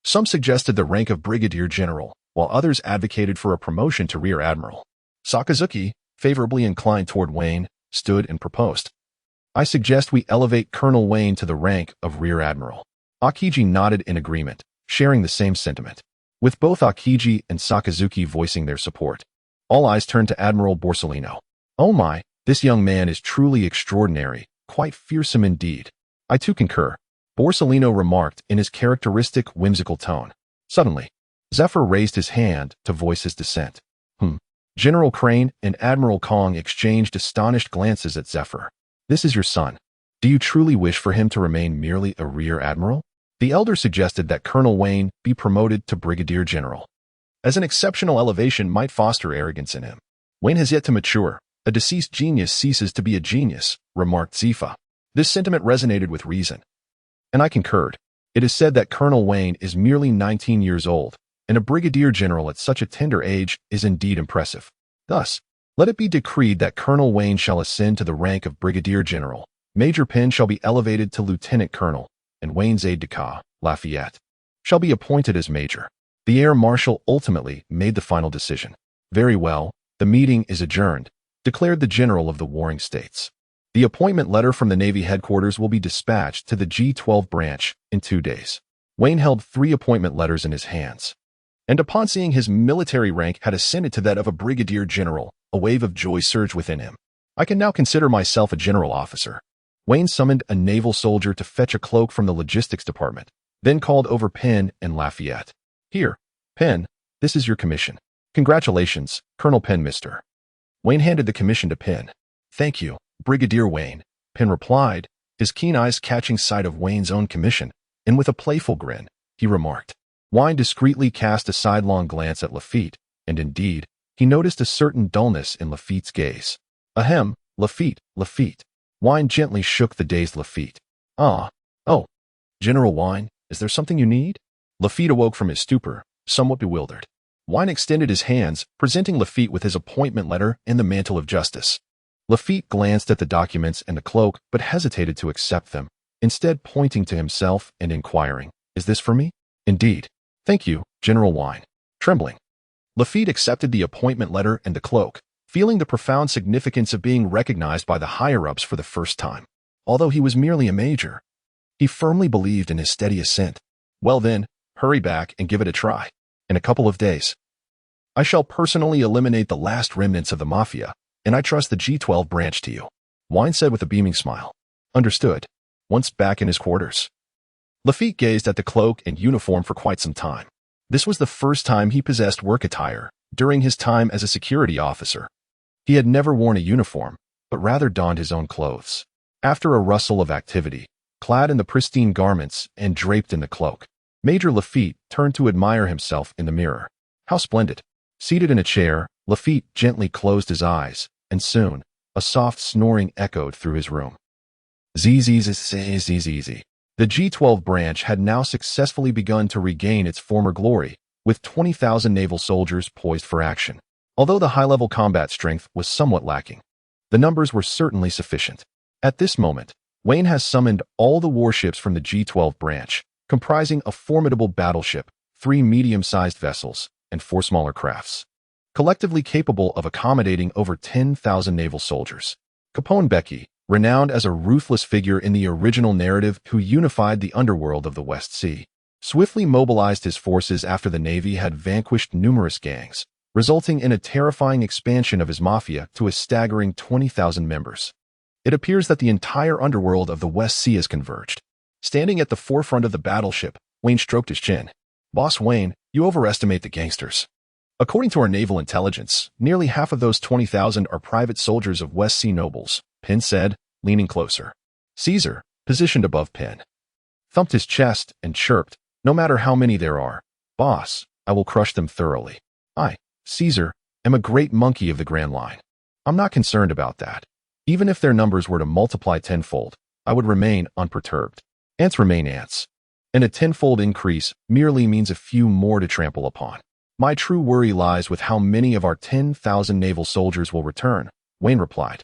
Some suggested the rank of Brigadier General, while others advocated for a promotion to Rear Admiral. Sakazuki, favorably inclined toward Wayne, stood and proposed. I suggest we elevate Colonel Wayne to the rank of Rear Admiral. Akiji nodded in agreement, sharing the same sentiment. With both Akiji and Sakazuki voicing their support, all eyes turned to Admiral Borsellino. Oh my, this young man is truly extraordinary, quite fearsome indeed. I too concur, Borsellino remarked in his characteristic whimsical tone. Suddenly, Zephyr raised his hand to voice his dissent. General Crane and Admiral Kong exchanged astonished glances at Zephyr. This is your son. Do you truly wish for him to remain merely a Rear Admiral? The elder suggested that Colonel Wayne be promoted to Brigadier General, as an exceptional elevation might foster arrogance in him. Wayne has yet to mature. A deceased genius ceases to be a genius, remarked Zifa. This sentiment resonated with reason, and I concurred. It is said that Colonel Wayne is merely 19 years old, and a Brigadier General at such a tender age is indeed impressive. Thus, let it be decreed that Colonel Wayne shall ascend to the rank of Brigadier General, Major Penn shall be elevated to Lieutenant Colonel, and Wayne's aide-de-camp, Lafayette, shall be appointed as Major. The Air Marshal ultimately made the final decision. Very well, the meeting is adjourned, declared the General of the Warring States. The appointment letter from the Navy headquarters will be dispatched to the G-12 branch in 2 days. Wayne held 3 appointment letters in his hands, and upon seeing his military rank had ascended to that of a Brigadier General, a wave of joy surged within him. I can now consider myself a general officer. Wayne summoned a naval soldier to fetch a cloak from the logistics department, then called over Penn and Lafayette. Here, Penn, this is your commission. Congratulations, Colonel Penn, Mr. Wayne handed the commission to Penn. Thank you, Brigadier Wayne, Penn replied, his keen eyes catching sight of Wayne's own commission, and with a playful grin, he remarked. Wayne discreetly cast a sidelong glance at Lafitte, and indeed, he noticed a certain dullness in Lafitte's gaze. Ahem, Lafitte. Wayne gently shook the dazed Lafitte. Oh, General Wayne, is there something you need? Lafitte awoke from his stupor, somewhat bewildered. Wayne extended his hands, presenting Lafitte with his appointment letter and the mantle of justice. Lafitte glanced at the documents and the cloak, but hesitated to accept them, instead pointing to himself and inquiring, Is this for me? Indeed. Thank you, General Wayne. Trembling, Lafitte accepted the appointment letter and the cloak, feeling the profound significance of being recognized by the higher-ups for the first time. Although he was merely a major, he firmly believed in his steady ascent. Well then, hurry back and give it a try. In a couple of days, I shall personally eliminate the last remnants of the Mafia, and I trust the G-12 branch to you, Wayne said with a beaming smile. Understood. Once back in his quarters, Lafitte gazed at the cloak and uniform for quite some time. This was the first time he possessed work attire during his time as a security officer. He had never worn a uniform, but rather donned his own clothes. After a rustle of activity, clad in the pristine garments and draped in the cloak, Major Lafitte turned to admire himself in the mirror. How splendid! Seated in a chair, Lafitte gently closed his eyes, and soon, a soft snoring echoed through his room. Zzzz. The G-12 branch had now successfully begun to regain its former glory, with 20,000 naval soldiers poised for action. Although the high-level combat strength was somewhat lacking, the numbers were certainly sufficient. At this moment, Wayne has summoned all the warships from the G-12 branch, comprising a formidable battleship, 3 medium-sized vessels, and 4 smaller crafts, collectively capable of accommodating over 10,000 naval soldiers. Capone Becky, renowned as a ruthless figure in the original narrative who unified the underworld of the West Sea, swiftly mobilized his forces after the Navy had vanquished numerous gangs, resulting in a terrifying expansion of his mafia to a staggering 20,000 members. It appears that the entire underworld of the West Sea has converged. Standing at the forefront of the battleship, Wayne stroked his chin. Boss Wayne, you overestimate the gangsters. According to our naval intelligence, nearly half of those 20,000 are private soldiers of West Sea nobles, Penn said, leaning closer. Caesar, positioned above Penn, thumped his chest and chirped, no matter how many there are, boss, I will crush them thoroughly. I, Caesar, am a great monkey of the Grand Line. I'm not concerned about that. Even if their numbers were to multiply tenfold, I would remain unperturbed. Ants remain ants. And a tenfold increase merely means a few more to trample upon. My true worry lies with how many of our 10,000 naval soldiers will return, Wayne replied.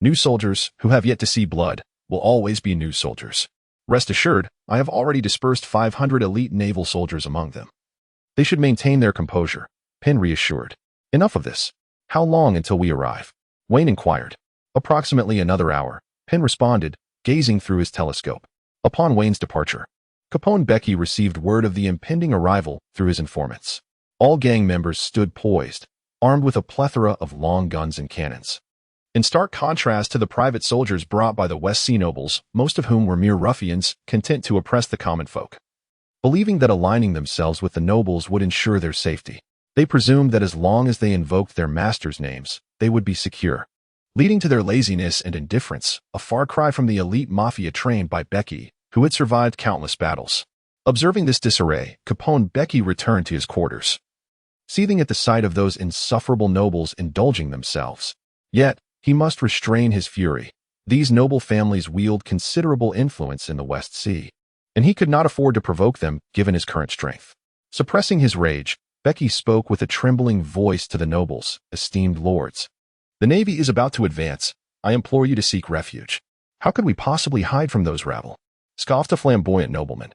New soldiers, who have yet to see blood, will always be new soldiers. Rest assured, I have already dispersed 500 elite naval soldiers among them. They should maintain their composure, Penn reassured. Enough of this. How long until we arrive? Wayne inquired. Approximately another hour, Penn responded, gazing through his telescope. Upon Wayne's departure, Capone Becky received word of the impending arrival through his informants. All gang members stood poised, armed with a plethora of long guns and cannons. In stark contrast to the private soldiers brought by the West Sea nobles, most of whom were mere ruffians, content to oppress the common folk. Believing that aligning themselves with the nobles would ensure their safety, they presumed that as long as they invoked their masters' names, they would be secure, leading to their laziness and indifference, a far cry from the elite mafia trained by Becky, who had survived countless battles. Observing this disarray, Capone Becky returned to his quarters, seething at the sight of those insufferable nobles indulging themselves. Yet, he must restrain his fury. These noble families wield considerable influence in the West Sea, and he could not afford to provoke them given his current strength. Suppressing his rage, Becky spoke with a trembling voice to the nobles, esteemed lords. The Navy is about to advance. I implore you to seek refuge. How could we possibly hide from those rabble? Scoffed a flamboyant nobleman,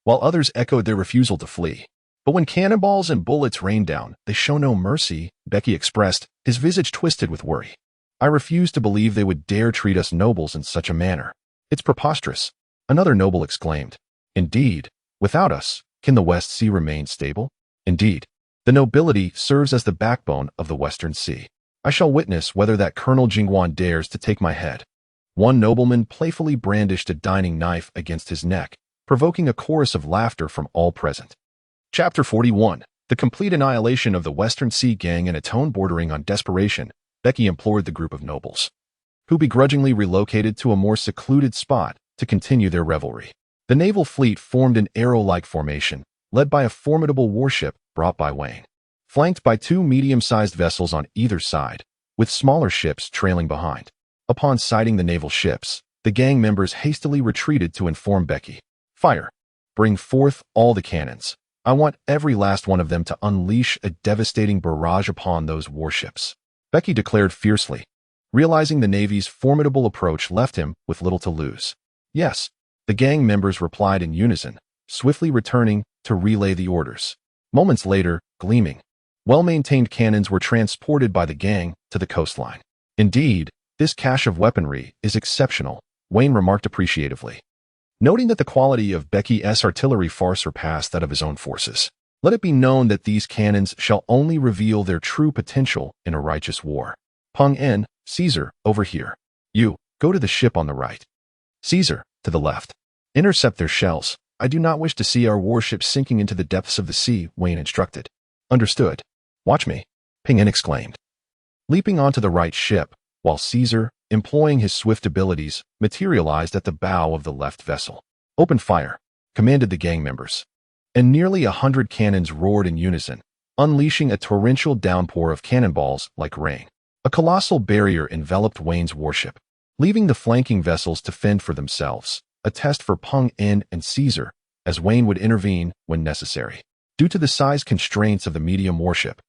while others echoed their refusal to flee. But when cannonballs and bullets rain down, they show no mercy, Becky expressed, his visage twisted with worry. I refuse to believe they would dare treat us nobles in such a manner. It's preposterous, another noble exclaimed. Indeed, without us, can the West Sea remain stable? Indeed, the nobility serves as the backbone of the Western Sea. I shall witness whether that Colonel Jingwan dares to take my head. One nobleman playfully brandished a dining knife against his neck, provoking a chorus of laughter from all present. Chapter 41. The complete annihilation of the Western Sea Gang in a tone bordering on desperation, Becky implored the group of nobles, who begrudgingly relocated to a more secluded spot to continue their revelry. The naval fleet formed an arrow-like formation, led by a formidable warship brought by Wayne, flanked by two medium-sized vessels on either side, with smaller ships trailing behind. Upon sighting the naval ships, the gang members hastily retreated to inform Becky. Fire! Bring forth all the cannons. I want every last one of them to unleash a devastating barrage upon those warships, Becky declared fiercely, realizing the Navy's formidable approach left him with little to lose. Yes, the gang members replied in unison, swiftly returning to relay the orders. Moments later, gleaming, well-maintained cannons were transported by the gang to the coastline. Indeed, this cache of weaponry is exceptional, Wayne remarked appreciatively, noting that the quality of Becky's artillery far surpassed that of his own forces. Let it be known that these cannons shall only reveal their true potential in a righteous war. Peng En, Caesar, over here. You, go to the ship on the right. Caesar, to the left. Intercept their shells. I do not wish to see our warships sinking into the depths of the sea, Wayne instructed. Understood. Watch me, Peng En exclaimed, leaping onto the right ship, while Caesar, employing his swift abilities, materialized at the bow of the left vessel. Open fire, commanded the gang members. And nearly 100 cannons roared in unison, unleashing a torrential downpour of cannonballs like rain. A colossal barrier enveloped Wayne's warship, leaving the flanking vessels to fend for themselves, a test for Peng En and Caesar, as Wayne would intervene when necessary. Due to the size constraints of the medium warship,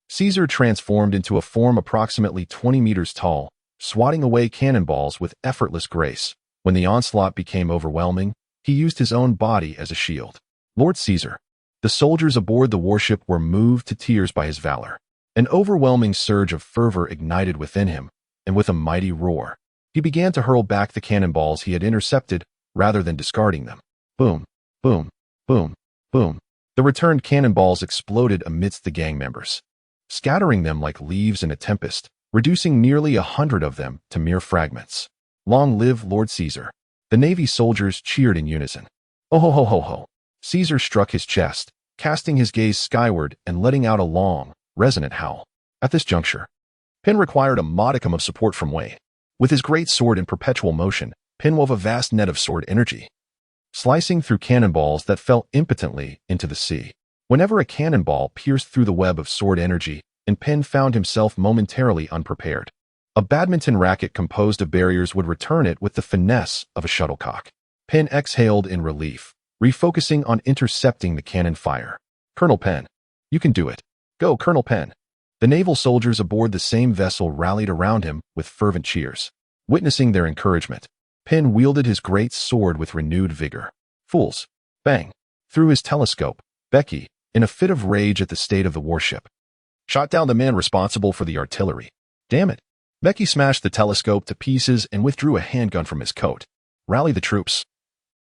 Caesar transformed into a form approximately 20 meters tall, swatting away cannonballs with effortless grace. When the onslaught became overwhelming, he used his own body as a shield. Lord Caesar. The soldiers aboard the warship were moved to tears by his valor. An overwhelming surge of fervor ignited within him, and with a mighty roar, he began to hurl back the cannonballs he had intercepted rather than discarding them. Boom, boom, boom, boom. The returned cannonballs exploded amidst the gang members, scattering them like leaves in a tempest, reducing nearly 100 of them to mere fragments. Long live Lord Caesar. The Navy soldiers cheered in unison. Oh ho ho ho ho. Caesar struck his chest, casting his gaze skyward and letting out a long, resonant howl. At this juncture, Penn required a modicum of support from Wayne. With his great sword in perpetual motion, Penn wove a vast net of sword energy, slicing through cannonballs that fell impotently into the sea. Whenever a cannonball pierced through the web of sword energy, and Penn found himself momentarily unprepared. A badminton racket composed of barriers would return it with the finesse of a shuttlecock. Penn exhaled in relief, refocusing on intercepting the cannon fire. "Colonel Penn, you can do it. Go, Colonel Penn." The naval soldiers aboard the same vessel rallied around him with fervent cheers. Witnessing their encouragement, Penn wielded his great sword with renewed vigor. "Fools!" Bang! Through his telescope, Becky, in a fit of rage at the state of the warship, shot down the man responsible for the artillery. "Damn it!" Becky smashed the telescope to pieces and withdrew a handgun from his coat. "Rally the troops.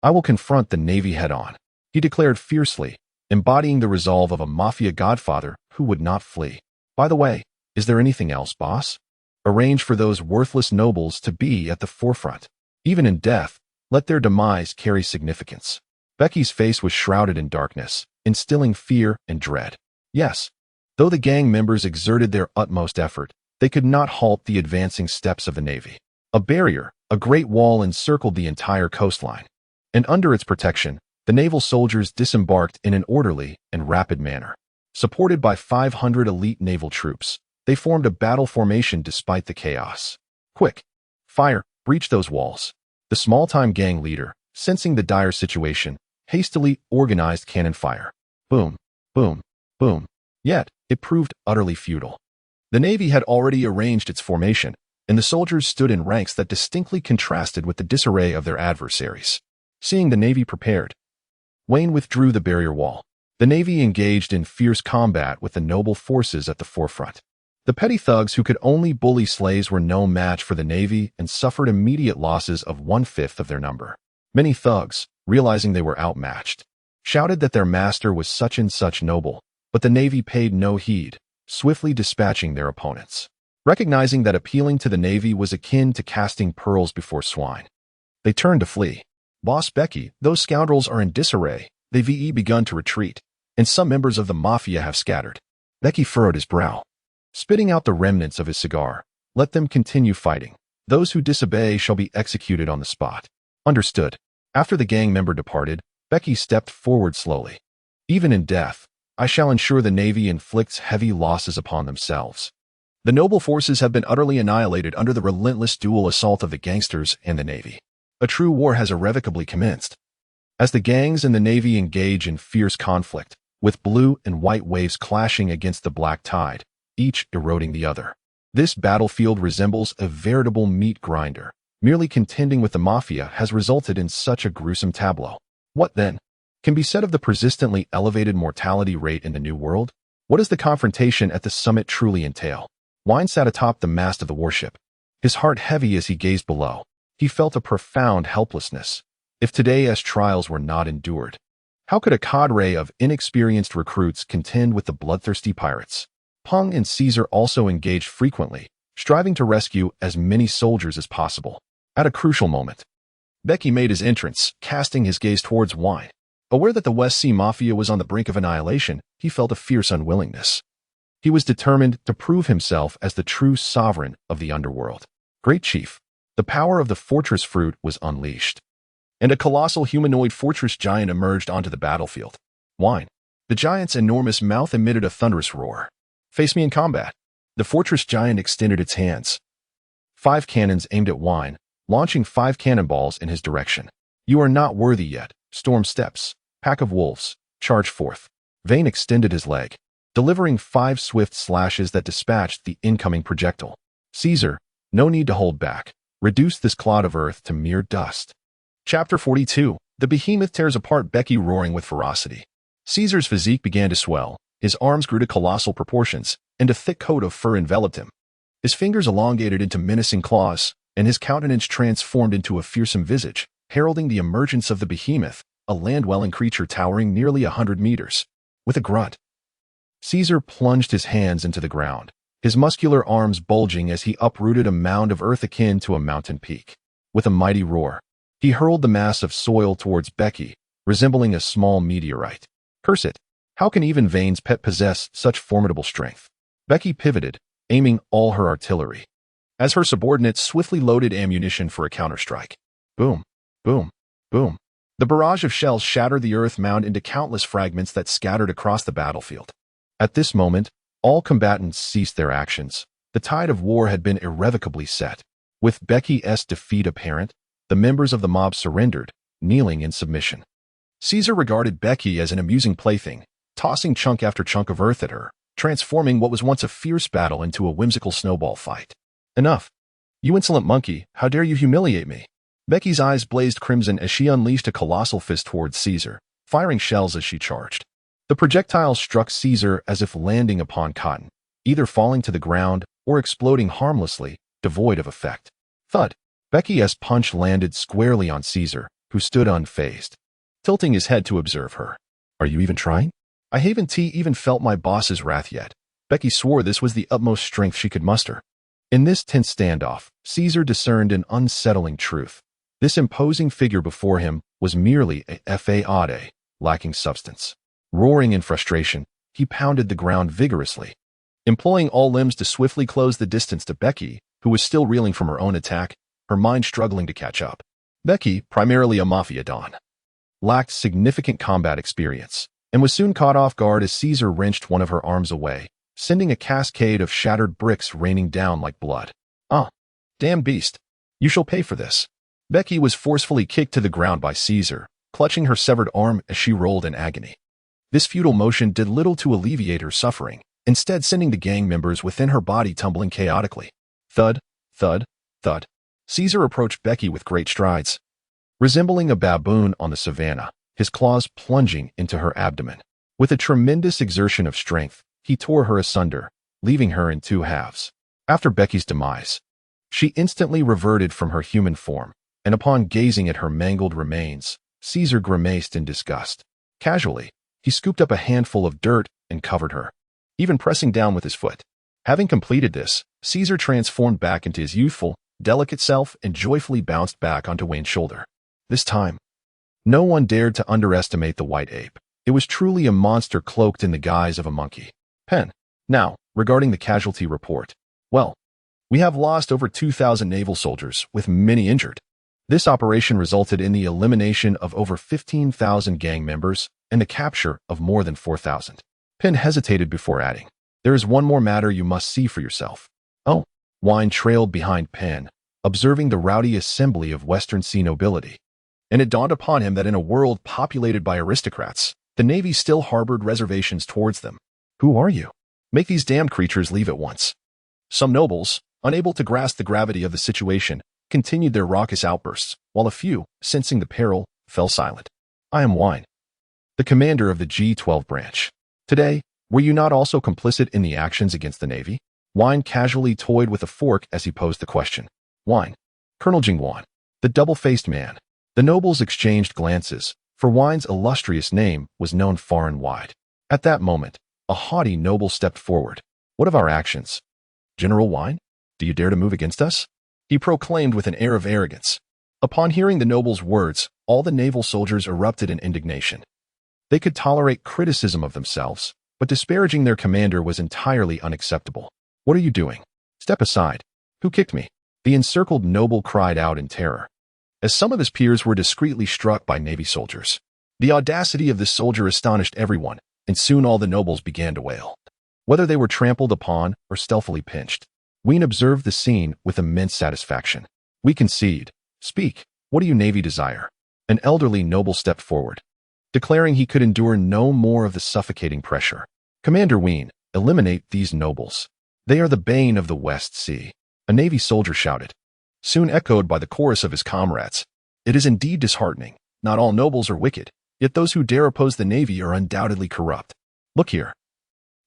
I will confront the Navy head-on," he declared fiercely, embodying the resolve of a mafia godfather who would not flee. "By the way, is there anything else, boss? Arrange for those worthless nobles to be at the forefront. Even in death, let their demise carry significance." Becky's face was shrouded in darkness, instilling fear and dread. Yes, though the gang members exerted their utmost effort, they could not halt the advancing steps of the Navy. A barrier, a great wall encircled the entire coastline, and under its protection, the naval soldiers disembarked in an orderly and rapid manner. Supported by 500 elite naval troops, they formed a battle formation despite the chaos. "Quick! Fire! Breach those walls!" The small-time gang leader, sensing the dire situation, hastily organized cannon fire. Boom, boom, boom. Yet, it proved utterly futile. The Navy had already arranged its formation, and the soldiers stood in ranks that distinctly contrasted with the disarray of their adversaries. Seeing the Navy prepared, Wayne withdrew the barrier wall. The Navy engaged in fierce combat with the noble forces at the forefront. The petty thugs who could only bully slaves were no match for the Navy and suffered immediate losses of 1/5 of their number. Many thugs, realizing they were outmatched, shouted that their master was such and such noble, but the Navy paid no heed, swiftly dispatching their opponents. Recognizing that appealing to the Navy was akin to casting pearls before swine, they turned to flee. "Boss Becky, those scoundrels are in disarray. They've begun to retreat, and some members of the mafia have scattered." Becky furrowed his brow, spitting out the remnants of his cigar. "Let them continue fighting. Those who disobey shall be executed on the spot." "Understood." After the gang member departed, Becky stepped forward slowly. "Even in death, I shall ensure the Navy inflicts heavy losses upon themselves. The noble forces have been utterly annihilated under the relentless dual assault of the gangsters and the Navy. A true war has irrevocably commenced." As the gangs and the Navy engage in fierce conflict, with blue and white waves clashing against the black tide, each eroding the other, this battlefield resembles a veritable meat grinder. Merely contending with the mafia has resulted in such a gruesome tableau. What, then, can be said of the persistently elevated mortality rate in the New World? What does the confrontation at the summit truly entail? Wine sat atop the mast of the warship, his heart heavy as he gazed below. He felt a profound helplessness. If today's trials were not endured, how could a cadre of inexperienced recruits contend with the bloodthirsty pirates? Pung and Caesar also engaged frequently, striving to rescue as many soldiers as possible. At a crucial moment, Becky made his entrance, casting his gaze towards Wine. Aware that the West Sea Mafia was on the brink of annihilation, he felt a fierce unwillingness. He was determined to prove himself as the true sovereign of the underworld. "Great Chief." The power of the fortress fruit was unleashed, and a colossal humanoid fortress giant emerged onto the battlefield. "Wine." The giant's enormous mouth emitted a thunderous roar. "Face me in combat." The fortress giant extended its hands. 5 cannons aimed at Wine, launching 5 cannonballs in his direction. "You are not worthy yet. Storm steps. Pack of wolves. Charge forth." Vane extended his leg, delivering 5 swift slashes that dispatched the incoming projectile. "Caesar, no need to hold back. Reduce this clod of earth to mere dust." Chapter 42. The behemoth tears apart Becky, roaring with ferocity. Caesar's physique began to swell, his arms grew to colossal proportions, and a thick coat of fur enveloped him. His fingers elongated into menacing claws, and his countenance transformed into a fearsome visage, heralding the emergence of the behemoth, a land-dwelling creature towering nearly 100 meters. With a grunt, Caesar plunged his hands into the ground, his muscular arms bulging as he uprooted a mound of earth akin to a mountain peak. With a mighty roar, he hurled the mass of soil towards Becky, resembling a small meteorite. Curse it! How can even Vane's pet possess such formidable strength? Becky pivoted, aiming all her artillery, as her subordinates swiftly loaded ammunition for a counterstrike. Boom, boom, boom. The barrage of shells shattered the earth mound into countless fragments that scattered across the battlefield. At this moment, All combatants ceased their actions. The tide of war had been irrevocably set. With Becky's defeat apparent, the members of the mob surrendered, kneeling in submission. Caesar regarded Becky as an amusing plaything, tossing chunk after chunk of earth at her, transforming what was once a fierce battle into a whimsical snowball fight. Enough. You insolent monkey, how dare you humiliate me? Becky's eyes blazed crimson as she unleashed a colossal fist towards Caesar, firing shells as she charged. The projectiles struck Caesar as if landing upon cotton, either falling to the ground or exploding harmlessly, devoid of effect. Thud. Becky's punch landed squarely on Caesar, who stood unfazed, tilting his head to observe her. Are you even trying? I haven't even felt my boss's wrath yet. Becky swore this was the utmost strength she could muster. In this tense standoff, Caesar discerned an unsettling truth. This imposing figure before him was merely a fade, lacking substance. Roaring in frustration, he pounded the ground vigorously, employing all limbs to swiftly close the distance to Becky, who was still reeling from her own attack, her mind struggling to catch up. Becky, primarily a mafia don, lacked significant combat experience, and was soon caught off guard as Caesar wrenched one of her arms away, sending a cascade of shattered bricks raining down like blood. Ah, damn beast. You shall pay for this. Becky was forcefully kicked to the ground by Caesar, clutching her severed arm as she rolled in agony. This futile motion did little to alleviate her suffering, instead sending the gang members within her body tumbling chaotically. Thud, thud, thud. Caesar approached Becky with great strides, resembling a baboon on the savannah, his claws plunging into her abdomen. With a tremendous exertion of strength, he tore her asunder, leaving her in two halves. After Becky's demise, she instantly reverted from her human form, and upon gazing at her mangled remains, Caesar grimaced in disgust. Casually, he scooped up a handful of dirt and covered her, even pressing down with his foot. Having completed this, Caesar transformed back into his youthful, delicate self and joyfully bounced back onto Wayne's shoulder. This time, no one dared to underestimate the white ape. It was truly a monster cloaked in the guise of a monkey. Pen. Now, regarding the casualty report. Well, we have lost over 2,000 naval soldiers, with many injured. This operation resulted in the elimination of over 15,000 gang members and the capture of more than 4,000. Penn hesitated before adding, there is one more matter you must see for yourself. Oh, Wine trailed behind Penn, observing the rowdy assembly of Western Sea nobility. And it dawned upon him that in a world populated by aristocrats, the Navy still harbored reservations towards them. Who are you? Make these damned creatures leave at once. Some nobles, unable to grasp the gravity of the situation, continued their raucous outbursts, while a few, sensing the peril, fell silent. I am Wine, the commander of the G-12 branch. Today, were you not also complicit in the actions against the Navy? Wine casually toyed with a fork as he posed the question. Wine. Colonel Jingwan, the double-faced man. The nobles exchanged glances, for Wine's illustrious name was known far and wide. At that moment, a haughty noble stepped forward. What of our actions? General Wine, do you dare to move against us? He proclaimed with an air of arrogance. Upon hearing the noble's words, all the naval soldiers erupted in indignation. They could tolerate criticism of themselves, but disparaging their commander was entirely unacceptable. What are you doing? Step aside. Who kicked me? The encircled noble cried out in terror, as some of his peers were discreetly struck by Navy soldiers. The audacity of this soldier astonished everyone, and soon all the nobles began to wail. Whether they were trampled upon or stealthily pinched, Ween observed the scene with immense satisfaction. We concede. Speak. What do you Navy desire? An elderly noble stepped forward, declaring he could endure no more of the suffocating pressure. Commander Ween, eliminate these nobles. They are the bane of the West Sea. A Navy soldier shouted, soon echoed by the chorus of his comrades. It is indeed disheartening. Not all nobles are wicked, yet those who dare oppose the Navy are undoubtedly corrupt. Look here.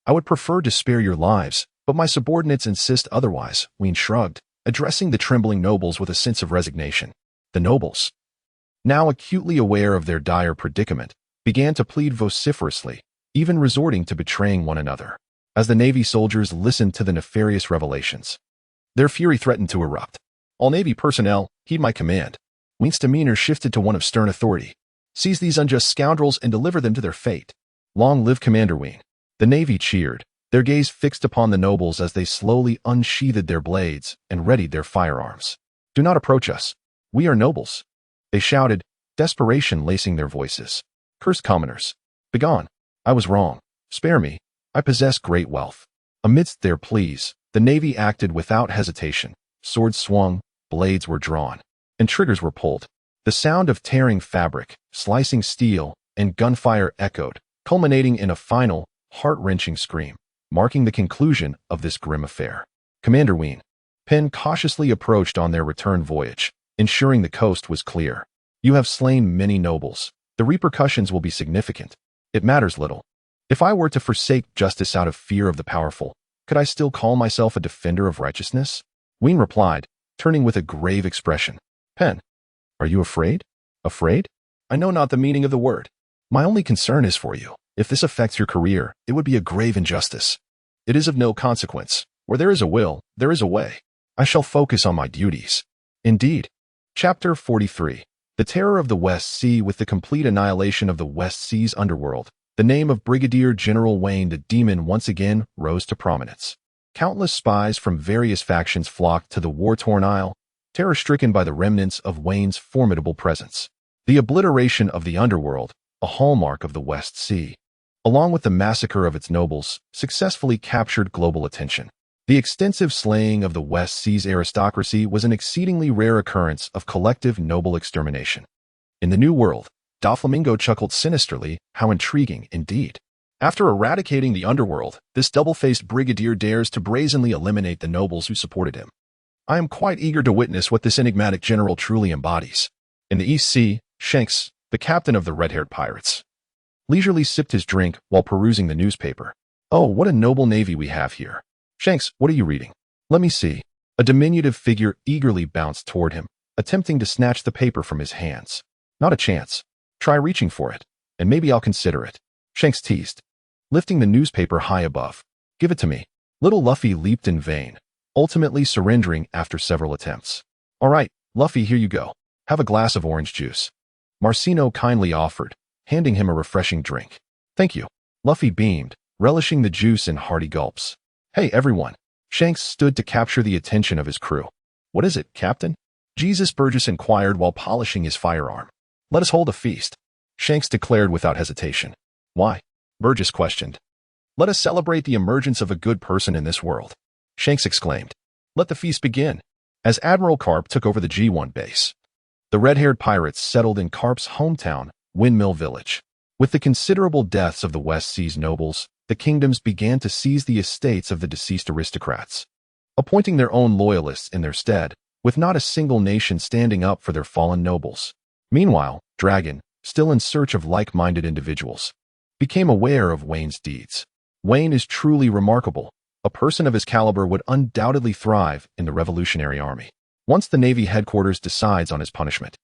I would prefer to spare your lives, but my subordinates insist otherwise, Ween shrugged, addressing the trembling nobles with a sense of resignation. The nobles, now acutely aware of their dire predicament, began to plead vociferously, even resorting to betraying one another. As the Navy soldiers listened to the nefarious revelations, their fury threatened to erupt. All Navy personnel, heed my command. Ween's demeanor shifted to one of stern authority. Seize these unjust scoundrels and deliver them to their fate. Long live Commander Ween. The Navy cheered, their gaze fixed upon the nobles as they slowly unsheathed their blades and readied their firearms. Do not approach us. We are nobles, they shouted, desperation lacing their voices. Cursed commoners. Begone. I was wrong. Spare me. I possess great wealth. Amidst their pleas, the Navy acted without hesitation. Swords swung, blades were drawn, and triggers were pulled. The sound of tearing fabric, slicing steel, and gunfire echoed, culminating in a final, heart-wrenching scream, marking the conclusion of this grim affair. Commander Penn cautiously approached on their return voyage, ensuring the coast was clear. You have slain many nobles. The repercussions will be significant. It matters little. If I were to forsake justice out of fear of the powerful, could I still call myself a defender of righteousness? Wien replied, turning with a grave expression. Penn, are you afraid? Afraid? I know not the meaning of the word. My only concern is for you. If this affects your career, it would be a grave injustice. It is of no consequence. Where there is a will, there is a way. I shall focus on my duties. Indeed. Chapter 43. The Terror of the West Sea. With the complete annihilation of the West Sea's underworld, the name of Brigadier General Wayne the Demon once again rose to prominence. Countless spies from various factions flocked to the war-torn isle, terror-stricken by the remnants of Wayne's formidable presence. The obliteration of the underworld, a hallmark of the West Sea, along with the massacre of its nobles, successfully captured global attention. The extensive slaying of the West Sea's aristocracy was an exceedingly rare occurrence of collective noble extermination. In the New World, Doflamingo chuckled sinisterly, how intriguing indeed. After eradicating the underworld, this double-faced brigadier dares to brazenly eliminate the nobles who supported him. I am quite eager to witness what this enigmatic general truly embodies. In the East Sea, Shanks, the captain of the red-haired pirates, leisurely sipped his drink while perusing the newspaper. Oh, what a noble navy we have here. Shanks, what are you reading? Let me see. A diminutive figure eagerly bounced toward him, attempting to snatch the paper from his hands. Not a chance. Try reaching for it, and maybe I'll consider it. Shanks teased, lifting the newspaper high above. Give it to me. Little Luffy leaped in vain, ultimately surrendering after several attempts. All right, Luffy, here you go. Have a glass of orange juice. Marcino kindly offered, handing him a refreshing drink. Thank you. Luffy beamed, relishing the juice in hearty gulps. Hey, everyone. Shanks stood to capture the attention of his crew. What is it, Captain? Jesus Burgess inquired while polishing his firearm. Let us hold a feast, Shanks declared without hesitation. Why? Burgess questioned. Let us celebrate the emergence of a good person in this world, Shanks exclaimed. Let the feast begin. As Admiral Carp took over the G1 base, the red-haired pirates settled in Carp's hometown, Windmill Village. With the considerable deaths of the West Sea's nobles, the kingdoms began to seize the estates of the deceased aristocrats, appointing their own loyalists in their stead, with not a single nation standing up for their fallen nobles. Meanwhile, Dragon, still in search of like-minded individuals, became aware of Wayne's deeds. Wayne is truly remarkable. A person of his caliber would undoubtedly thrive in the Revolutionary Army. Once the Navy headquarters decides on his punishment,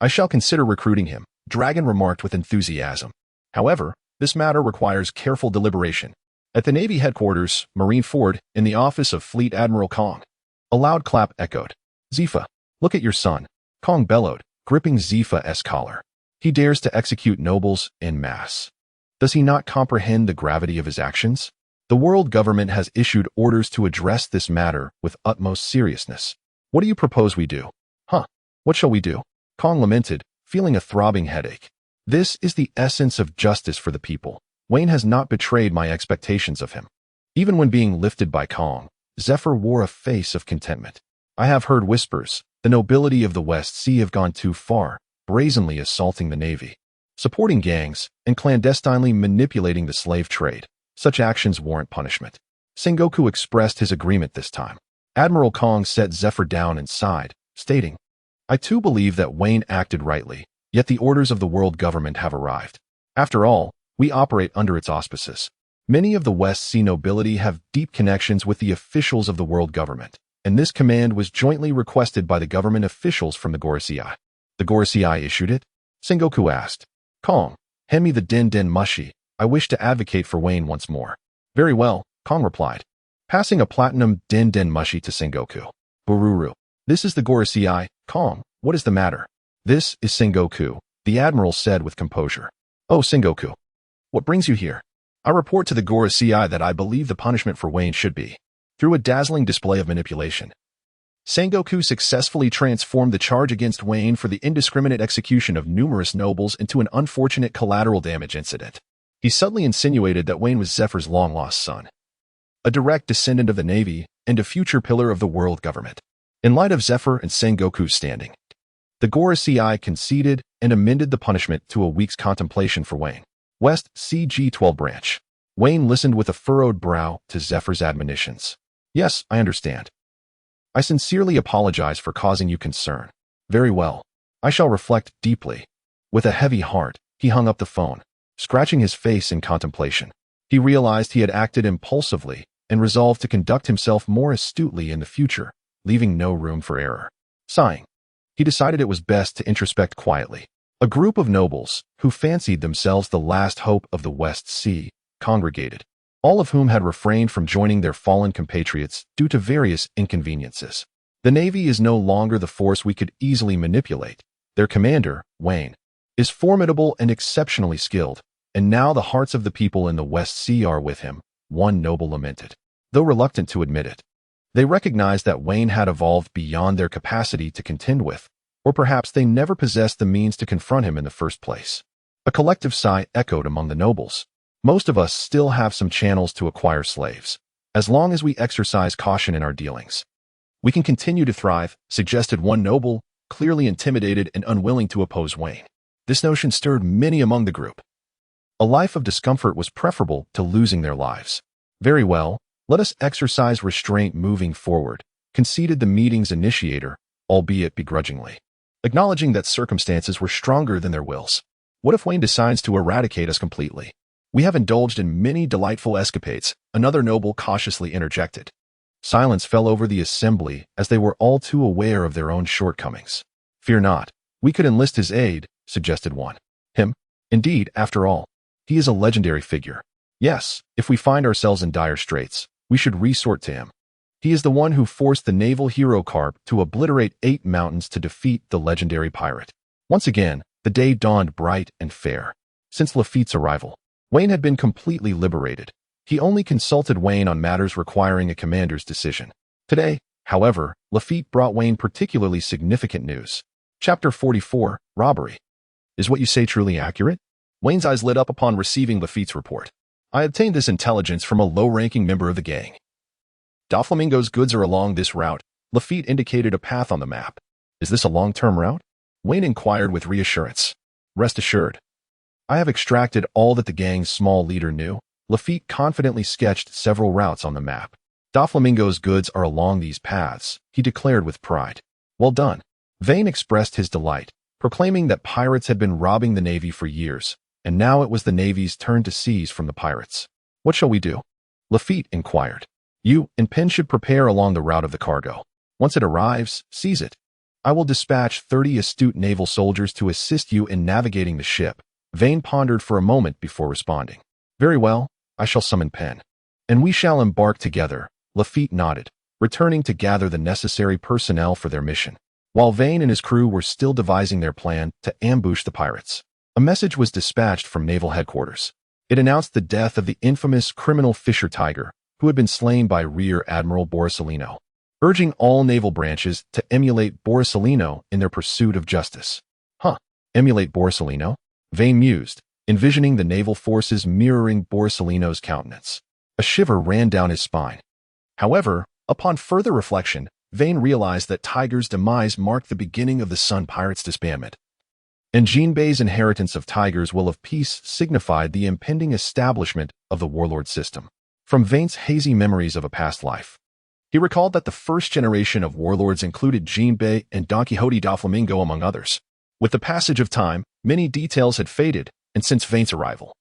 I shall consider recruiting him, Dragon remarked with enthusiasm. However, this matter requires careful deliberation. At the Navy headquarters, Marineford, in the office of Fleet Admiral Kong, a loud clap echoed. Zifa, look at your son, Kong bellowed, gripping Zifa's collar. He dares to execute nobles en masse. Does he not comprehend the gravity of his actions? The world government has issued orders to address this matter with utmost seriousness. What do you propose we do? Huh? What shall we do? Kong lamented, feeling a throbbing headache. This is the essence of justice for the people. Wayne has not betrayed my expectations of him. Even when being lifted by Kong, Zephyr wore a face of contentment. I have heard whispers. The nobility of the West Sea have gone too far, brazenly assaulting the Navy, supporting gangs, and clandestinely manipulating the slave trade. Such actions warrant punishment. Sengoku expressed his agreement this time. Admiral Kong set Zephyr down and sighed, stating, I too believe that Wayne acted rightly, yet the orders of the world government have arrived. After all, we operate under its auspices. Many of the West Sea nobility have deep connections with the officials of the world government, and this command was jointly requested by the government officials from the Gorosei. The Gorosei issued it? Sengoku asked. Kong, hand me the Den Mushi. I wish to advocate for Wayne once more. Very well, Kong replied, passing a platinum Den Mushi to Sengoku. Bururu. This is the Gorosei. Kong, what is the matter? This is Sengoku, the admiral said with composure. Oh, Sengoku. What brings you here? I report to the Gorosei that I believe the punishment for Wayne should be, through a dazzling display of manipulation, Sengoku successfully transformed the charge against Wayne for the indiscriminate execution of numerous nobles into an unfortunate collateral damage incident. He subtly insinuated that Wayne was Zephyr's long-lost son. a direct descendant of the Navy and a future pillar of the world government. In light of Zephyr and Sengoku's standing, the Gorosei conceded and amended the punishment to a week's contemplation for Wayne. West CG-12 branch. Wayne listened with a furrowed brow to Zephyr's admonitions. Yes, I understand. I sincerely apologize for causing you concern. Very well. I shall reflect deeply. With a heavy heart, he hung up the phone, scratching his face in contemplation. He realized he had acted impulsively and resolved to conduct himself more astutely in the future, leaving no room for error. Sighing, he decided it was best to introspect quietly. A group of nobles, who fancied themselves the last hope of the West Sea, congregated, all of whom had refrained from joining their fallen compatriots due to various inconveniences. The Navy is no longer the force we could easily manipulate. Their commander, Wayne, is formidable and exceptionally skilled, and now the hearts of the people in the West Sea are with him, one noble lamented. Though reluctant to admit it, they recognized that Wayne had evolved beyond their capacity to contend with, or perhaps they never possessed the means to confront him in the first place. A collective sigh echoed among the nobles. Most of us still have some channels to acquire slaves. As long as we exercise caution in our dealings, we can continue to thrive, suggested one noble, clearly intimidated and unwilling to oppose Wayne. This notion stirred many among the group. A life of discomfort was preferable to losing their lives. Very well, let us exercise restraint moving forward, conceded the meeting's initiator, albeit begrudgingly, acknowledging that circumstances were stronger than their wills. What if Wayne decides to eradicate us completely? We have indulged in many delightful escapades, another noble cautiously interjected. Silence fell over the assembly as they were all too aware of their own shortcomings. Fear not, we could enlist his aid, suggested one. Him? Indeed, after all, he is a legendary figure. Yes, if we find ourselves in dire straits, we should resort to him. He is the one who forced the naval hero Carp to obliterate 8 mountains to defeat the legendary pirate. Once again, the day dawned bright and fair. Since Lafitte's arrival, Wayne had been completely liberated. He only consulted Wayne on matters requiring a commander's decision. Today, however, Lafitte brought Wayne particularly significant news. Chapter 44, Robbery. Is what you say truly accurate? Wayne's eyes lit up upon receiving Lafitte's report. I obtained this intelligence from a low-ranking member of the gang. Doflamingo's goods are along this route. Lafitte indicated a path on the map. Is this a long-term route? Wayne inquired with reassurance. Rest assured. I have extracted all that the gang's small leader knew. Lafitte confidently sketched several routes on the map. Doflamingo's goods are along these paths, he declared with pride. Well done. Vane expressed his delight, proclaiming that pirates had been robbing the Navy for years, and now it was the Navy's turn to seize from the pirates. What shall we do? Lafitte inquired. You and Penn should prepare along the route of the cargo. Once it arrives, seize it. I will dispatch 30 astute naval soldiers to assist you in navigating the ship. Vane pondered for a moment before responding. Very well, I shall summon Penn. And we shall embark together. Lafitte nodded, returning to gather the necessary personnel for their mission. While Vane and his crew were still devising their plan to ambush the pirates, a message was dispatched from naval headquarters. It announced the death of the infamous criminal Fisher Tiger, who had been slain by Rear Admiral Borsellino, urging all naval branches to emulate Borsellino in their pursuit of justice. Emulate Borsellino? Vane mused, envisioning the naval forces mirroring Borsellino's countenance. A shiver ran down his spine. However, upon further reflection, Vane realized that Tiger's demise marked the beginning of the Sun Pirates' disbandment. And Jinbei's inheritance of Tiger's will of peace signified the impending establishment of the warlord system. From Vane's hazy memories of a past life, he recalled that the first generation of warlords included Jinbei and Don Quixote Doflamingo among others. With the passage of time, many details had faded, and since Vane's arrival,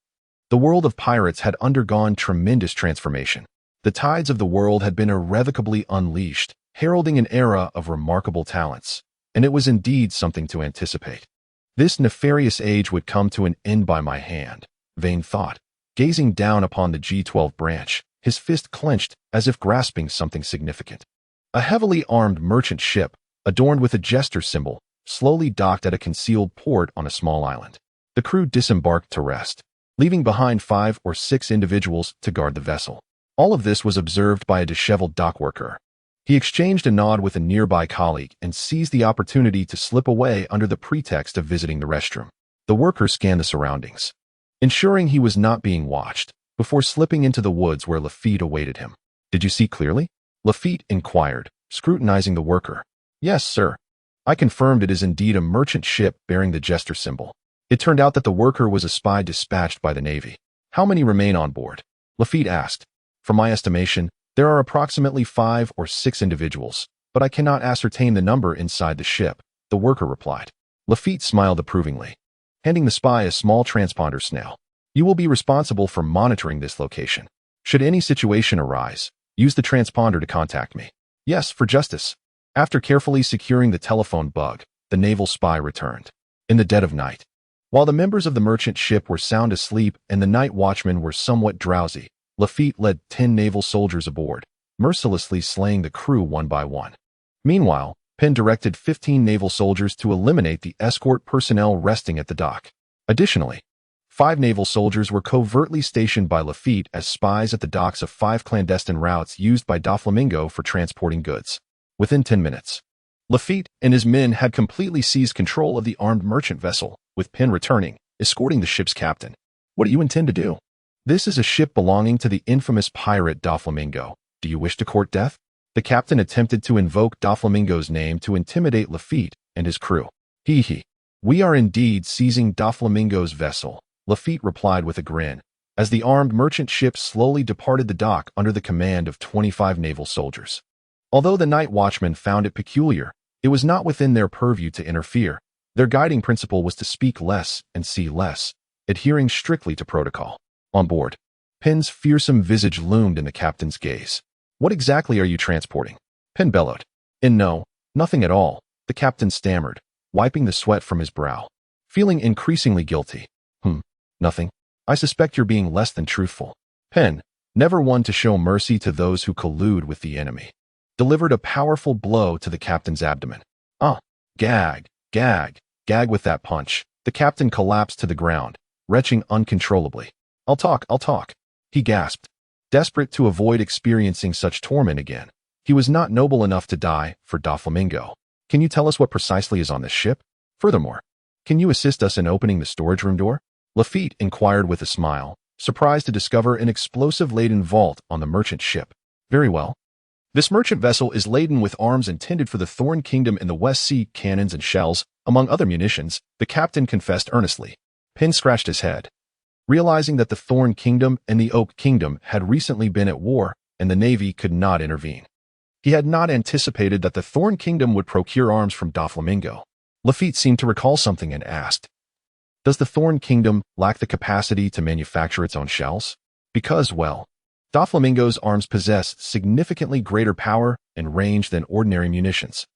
the world of pirates had undergone tremendous transformation. The tides of the world had been irrevocably unleashed, heralding an era of remarkable talents, and it was indeed something to anticipate. This nefarious age would come to an end by my hand, Vane thought, gazing down upon the G-12 branch, his fist clenched as if grasping something significant. A heavily armed merchant ship, adorned with a jester symbol, slowly docked at a concealed port on a small island. The crew disembarked to rest, leaving behind 5 or 6 individuals to guard the vessel. All of this was observed by a disheveled dock worker. He exchanged a nod with a nearby colleague and seized the opportunity to slip away under the pretext of visiting the restroom. The worker scanned the surroundings, ensuring he was not being watched, before slipping into the woods where Lafitte awaited him. Did you see clearly? Lafitte inquired, scrutinizing the worker. Yes, sir. I confirmed it is indeed a merchant ship bearing the jester symbol. It turned out that the worker was a spy dispatched by the Navy. How many remain on board? Lafitte asked. From my estimation, there are approximately 5 or 6 individuals, but I cannot ascertain the number inside the ship, the worker replied. Lafitte smiled approvingly, handing the spy a small transponder snail. You will be responsible for monitoring this location. Should any situation arise, use the transponder to contact me. Yes, for justice. After carefully securing the telephone bug, the naval spy returned. In the dead of night, while the members of the merchant ship were sound asleep and the night watchmen were somewhat drowsy, Lafitte led 10 naval soldiers aboard, mercilessly slaying the crew one by one. Meanwhile, Penn directed 15 naval soldiers to eliminate the escort personnel resting at the dock. Additionally, 5 naval soldiers were covertly stationed by Lafitte as spies at the docks of 5 clandestine routes used by Doflamingo for transporting goods. Within 10 minutes, Lafitte and his men had completely seized control of the armed merchant vessel, with Penn returning, escorting the ship's captain. What do you intend to do? This is a ship belonging to the infamous pirate Doflamingo. Do you wish to court death? The captain attempted to invoke Doflamingo's name to intimidate Lafitte and his crew. Hee. We are indeed seizing Doflamingo's vessel, Lafitte replied with a grin, as the armed merchant ship slowly departed the dock under the command of 25 naval soldiers. Although the night watchmen found it peculiar, it was not within their purview to interfere. Their guiding principle was to speak less and see less, adhering strictly to protocol. On board, Penn's fearsome visage loomed in the captain's gaze. What exactly are you transporting? Penn bellowed. No, nothing at all, the captain stammered, wiping the sweat from his brow, feeling increasingly guilty. Nothing. I suspect you're being less than truthful. Penn, never one to show mercy to those who collude with the enemy, delivered a powerful blow to the captain's abdomen. Gag with that punch. The captain collapsed to the ground, retching uncontrollably. I'll talk, he gasped, desperate to avoid experiencing such torment again. He was not noble enough to die for Doflamingo. Can you tell us what precisely is on this ship? Furthermore, can you assist us in opening the storage room door? Lafitte inquired with a smile, surprised to discover an explosive-laden vault on the merchant ship. Very well. This merchant vessel is laden with arms intended for the Thorn Kingdom in the West Sea, cannons and shells, among other munitions, the captain confessed earnestly. Penn scratched his head, realizing that the Thorn Kingdom and the Oak Kingdom had recently been at war and the Navy could not intervene. He had not anticipated that the Thorn Kingdom would procure arms from Doflamingo. Lafitte seemed to recall something and asked, does the Thorn Kingdom lack the capacity to manufacture its own shells? Because, well, Doflamingo's arms possess significantly greater power and range than ordinary munitions.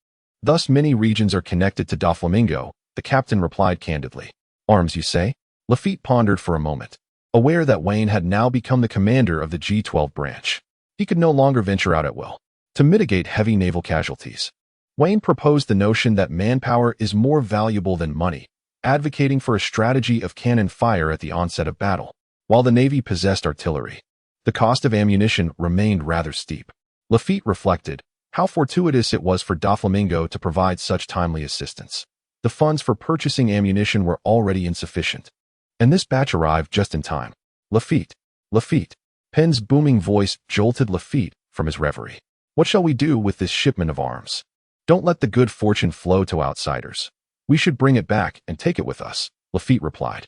Thus many regions are connected to Doflamingo, the captain replied candidly. Arms, you say? Lafitte pondered for a moment, aware that Wayne had now become the commander of the G-12 branch. He could no longer venture out at will. To mitigate heavy naval casualties, Wayne proposed the notion that manpower is more valuable than money, advocating for a strategy of cannon fire at the onset of battle. While the Navy possessed artillery, the cost of ammunition remained rather steep. Lafitte reflected how fortuitous it was for Doflamingo to provide such timely assistance. The funds for purchasing ammunition were already insufficient, and this batch arrived just in time. Lafitte. Penn's booming voice jolted Lafitte from his reverie. What shall we do with this shipment of arms? Don't let the good fortune flow to outsiders. We should bring it back and take it with us, Lafitte replied.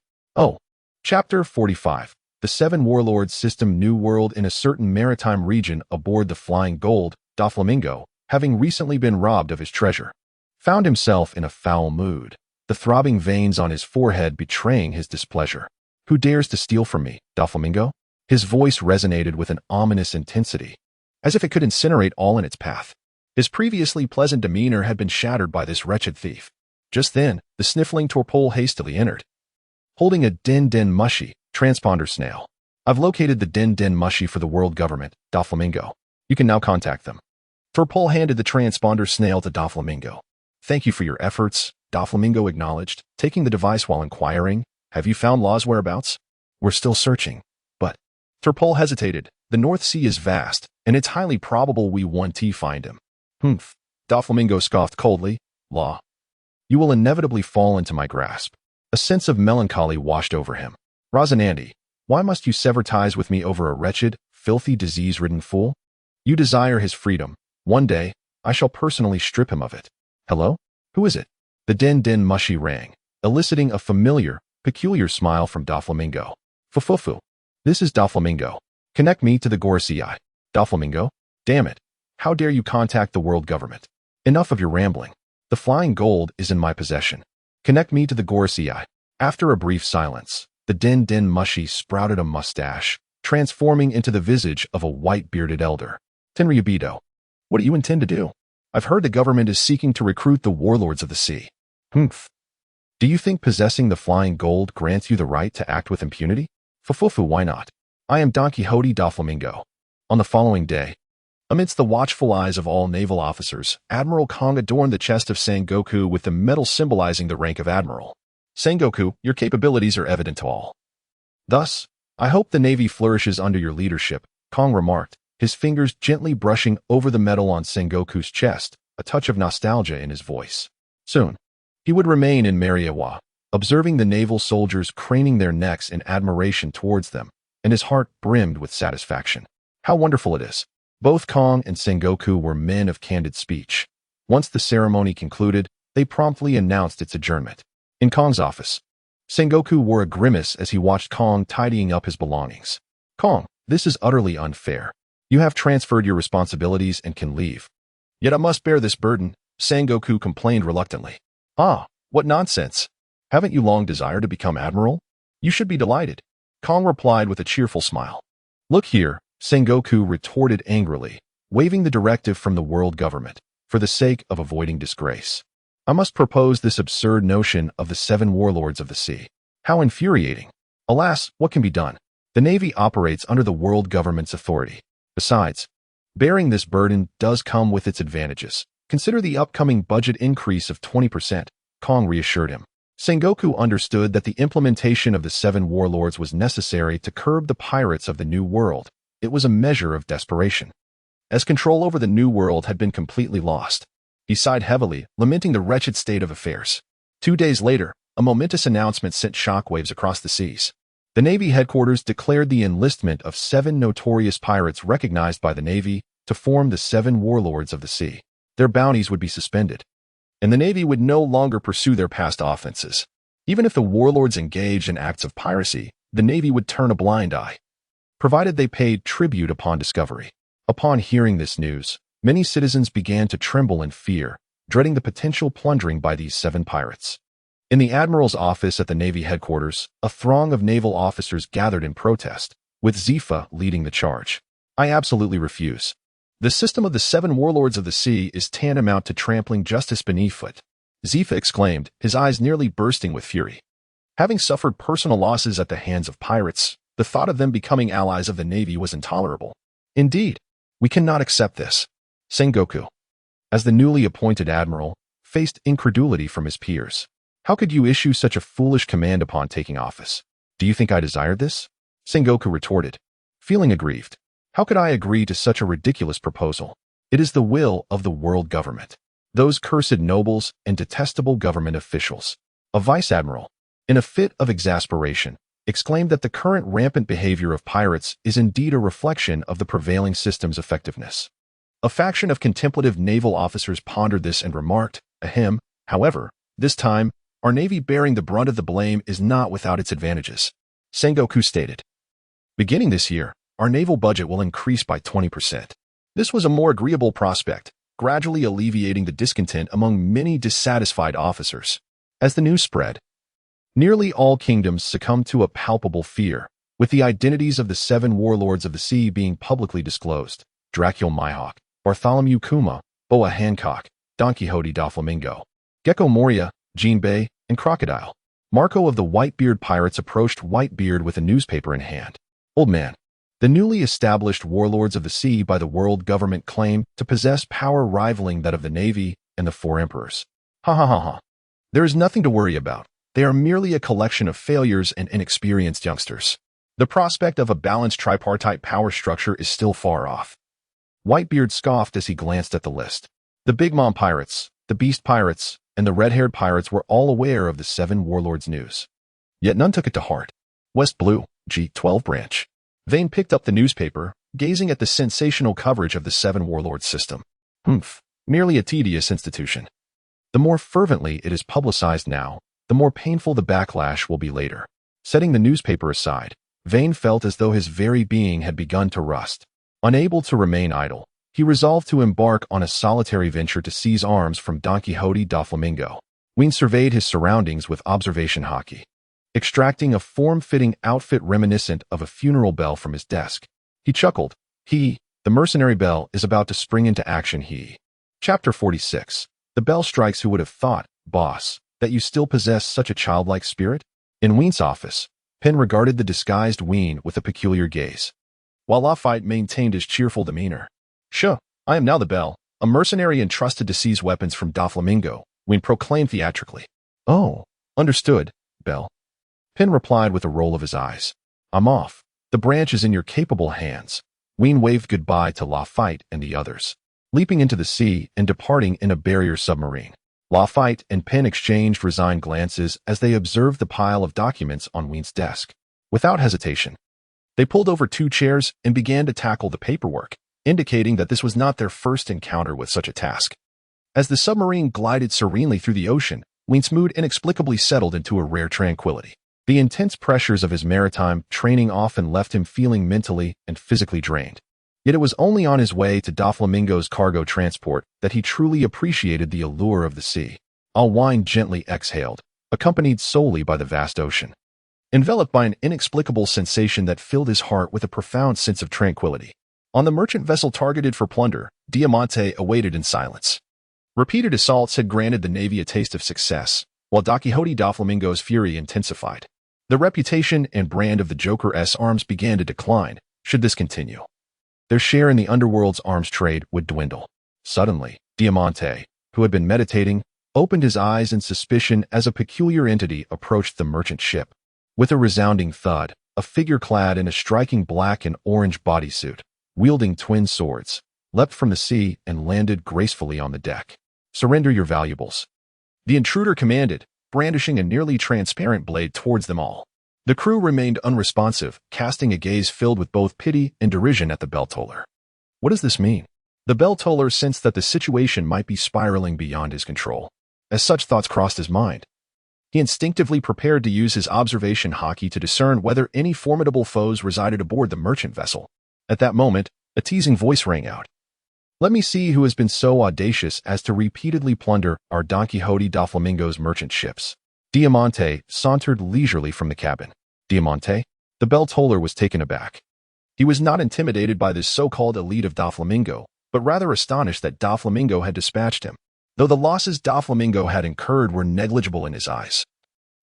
Chapter 45. The 7 Warlords System. New World. In a certain maritime region aboard the Flying Gold, Doflamingo, having recently been robbed of his treasure, found himself in a foul mood, the throbbing veins on his forehead betraying his displeasure. Who dares to steal from me, Doflamingo? His voice resonated with an ominous intensity, as if it could incinerate all in its path. His previously pleasant demeanor had been shattered by this wretched thief. Just then, the sniffling Torpole hastily entered, holding a Den Mushy transponder snail. I've located the Den Mushy for the world government, Doflamingo. You can now contact them. Torpole handed the transponder snail to Doflamingo. Thank you for your efforts, Doflamingo acknowledged, taking the device while inquiring, have you found Law's whereabouts? We're still searching, but... Torpole hesitated. The North Sea is vast, and it's highly probable we won't find him. Doflamingo scoffed coldly. Law. You will inevitably fall into my grasp. A sense of melancholy washed over him. Rosinante, why must you sever ties with me over a wretched, filthy, disease-ridden fool? You desire his freedom. One day, I shall personally strip him of it. Hello? Who is it? The din mushy rang, eliciting a familiar, peculiar smile from Doflamingo. Fufufu. This is Doflamingo. Connect me to the Gorsi. Doflamingo? Damn it. How dare you contact the world government? Enough of your rambling. The flying gold is in my possession. Connect me to the Gorsi. After a brief silence, the din mushy sprouted a mustache, transforming into the visage of a white-bearded elder. Tenryubido. What do you intend to do? I've heard the government is seeking to recruit the warlords of the sea. Humph. Do you think possessing the flying gold grants you the right to act with impunity? Fufufu, why not? I am Don Quixote Doflamingo. On the following day, amidst the watchful eyes of all naval officers, Admiral Kong adorned the chest of Sengoku with the medal symbolizing the rank of admiral. Sengoku, your capabilities are evident to all. Thus, I hope the Navy flourishes under your leadership, Kong remarked, his fingers gently brushing over the medal on Sengoku's chest, a touch of nostalgia in his voice. Soon, he would remain in Mariawa, observing the naval soldiers craning their necks in admiration towards them, and his heart brimmed with satisfaction. How wonderful it is. Both Kong and Sengoku were men of candid speech. Once the ceremony concluded, they promptly announced its adjournment. In Kong's office, Sengoku wore a grimace as he watched Kong tidying up his belongings. Kong, this is utterly unfair. You have transferred your responsibilities and can leave. Yet I must bear this burden, Sengoku complained reluctantly. Ah, what nonsense. Haven't you long desired to become admiral? You should be delighted. Kong replied with a cheerful smile. Look here, Sengoku retorted angrily, waving the directive from the world government, for the sake of avoiding disgrace. I must propose this absurd notion of the 7 warlords of the sea. How infuriating. Alas, what can be done? The Navy operates under the world government's authority. Besides, bearing this burden does come with its advantages. Consider the upcoming budget increase of 20%, Kong reassured him. Sengoku understood that the implementation of the 7 warlords was necessary to curb the pirates of the New World. It was a measure of desperation, as control over the New World had been completely lost. He sighed heavily, lamenting the wretched state of affairs. 2 days later, a momentous announcement sent shockwaves across the seas. The Navy headquarters declared the enlistment of 7 notorious pirates recognized by the Navy to form the 7 warlords of the sea. Their bounties would be suspended, and the Navy would no longer pursue their past offenses. Even if the warlords engaged in acts of piracy, the Navy would turn a blind eye, provided they paid tribute upon discovery. Upon hearing this news, many citizens began to tremble in fear, dreading the potential plundering by these 7 pirates. In the Admiral's office at the Navy headquarters, a throng of naval officers gathered in protest, with Zifa leading the charge. I absolutely refuse. The system of the 7 warlords of the sea is tantamount to trampling justice beneath foot, Zifa exclaimed, his eyes nearly bursting with fury. Having suffered personal losses at the hands of pirates, the thought of them becoming allies of the Navy was intolerable. Indeed, we cannot accept this. Sengoku, as the newly appointed admiral, faced incredulity from his peers. How could you issue such a foolish command upon taking office? Do you think I desired this? Sengoku retorted, feeling aggrieved. How could I agree to such a ridiculous proposal? It is the will of the world government. Those cursed nobles and detestable government officials. A vice-admiral, in a fit of exasperation, exclaimed that the current rampant behavior of pirates is indeed a reflection of the prevailing system's effectiveness. A faction of contemplative naval officers pondered this and remarked, ahem, however, this time, our Navy bearing the brunt of the blame is not without its advantages. Sengoku stated. Beginning this year, our naval budget will increase by 20%. This was a more agreeable prospect, gradually alleviating the discontent among many dissatisfied officers. As the news spread, nearly all kingdoms succumbed to a palpable fear, with the identities of the 7 warlords of the sea being publicly disclosed. Dracula Mihawk, Bartholomew Kuma, Boa Hancock, Don Quixote Doflamingo, Gecko Moria, Jinbei, and Crocodile. Marco of the Whitebeard pirates approached Whitebeard with a newspaper in hand. Old man, the newly established warlords of the sea by the world government claim to possess power rivaling that of the Navy and the 4 emperors. Ha ha ha ha. There is nothing to worry about. They are merely a collection of failures and inexperienced youngsters. The prospect of a balanced tripartite power structure is still far off. Whitebeard scoffed as he glanced at the list. The Big Mom pirates, the Beast pirates, and the red-haired pirates were all aware of the 7 warlords' news. Yet none took it to heart. West Blue, G12 branch. Vane picked up the newspaper, gazing at the sensational coverage of the Seven Warlords system. Merely a tedious institution. The more fervently it is publicized now, the more painful the backlash will be later. Setting the newspaper aside, Vane felt as though his very being had begun to rust. Unable to remain idle, he resolved to embark on a solitary venture to seize arms from Don Quixote da Flamingo. When surveyed his surroundings with observation hockey, extracting a form-fitting outfit reminiscent of a funeral bell from his desk, he chuckled. The mercenary bell is about to spring into action. Chapter 46. The bell strikes. Who would have thought, boss, that you still possess such a childlike spirit? In Ween's office, Penn regarded the disguised Ween with a peculiar gaze, while Lafayette maintained his cheerful demeanor. Sure, I am now the bell, a mercenary entrusted to seize weapons from Doflamingo, Ween proclaimed theatrically. Oh, understood, Bell. Penn replied with a roll of his eyes. I'm off. The branch is in your capable hands. Ween waved goodbye to Lafayette and the others, leaping into the sea and departing in a barrier submarine. Lafayette and Penn exchanged resigned glances as they observed the pile of documents on Ween's desk. Without hesitation, they pulled over 2 chairs and began to tackle the paperwork, indicating that this was not their first encounter with such a task. As the submarine glided serenely through the ocean, Ween's mood inexplicably settled into a rare tranquility. The intense pressures of his maritime training often left him feeling mentally and physically drained. Yet it was only on his way to Doflamingo's cargo transport that he truly appreciated the allure of the sea. Alwine gently exhaled, accompanied solely by the vast ocean, enveloped by an inexplicable sensation that filled his heart with a profound sense of tranquility. On the merchant vessel targeted for plunder, Diamante awaited in silence. Repeated assaults had granted the Navy a taste of success, while Don Quixote Doflamingo's fury intensified. The reputation and brand of the Joker's arms began to decline, should this continue. Their share in the underworld's arms trade would dwindle. Suddenly, Diamante, who had been meditating, opened his eyes in suspicion as a peculiar entity approached the merchant ship. With a resounding thud, a figure clad in a striking black and orange bodysuit, wielding twin swords, leapt from the sea and landed gracefully on the deck. Surrender your valuables, the intruder commanded, brandishing a nearly transparent blade towards them all. The crew remained unresponsive, casting a gaze filled with both pity and derision at the bell toller. What does this mean? The bell toller sensed that the situation might be spiraling beyond his control. As such thoughts crossed his mind, he instinctively prepared to use his observation hockey to discern whether any formidable foes resided aboard the merchant vessel. At that moment, a teasing voice rang out. Let me see who has been so audacious as to repeatedly plunder our Don Quixote Doflamingo's merchant ships. Diamante sauntered leisurely from the cabin. Diamante? The bell toller was taken aback. He was not intimidated by this so-called elite of Doflamingo, but rather astonished that Doflamingo had dispatched him, though the losses Doflamingo had incurred were negligible in his eyes.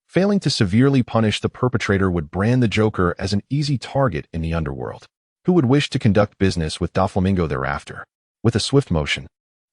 Failing to severely punish the perpetrator would brand the Joker as an easy target in the underworld. Who would wish to conduct business with Doflamingo thereafter? With a swift motion,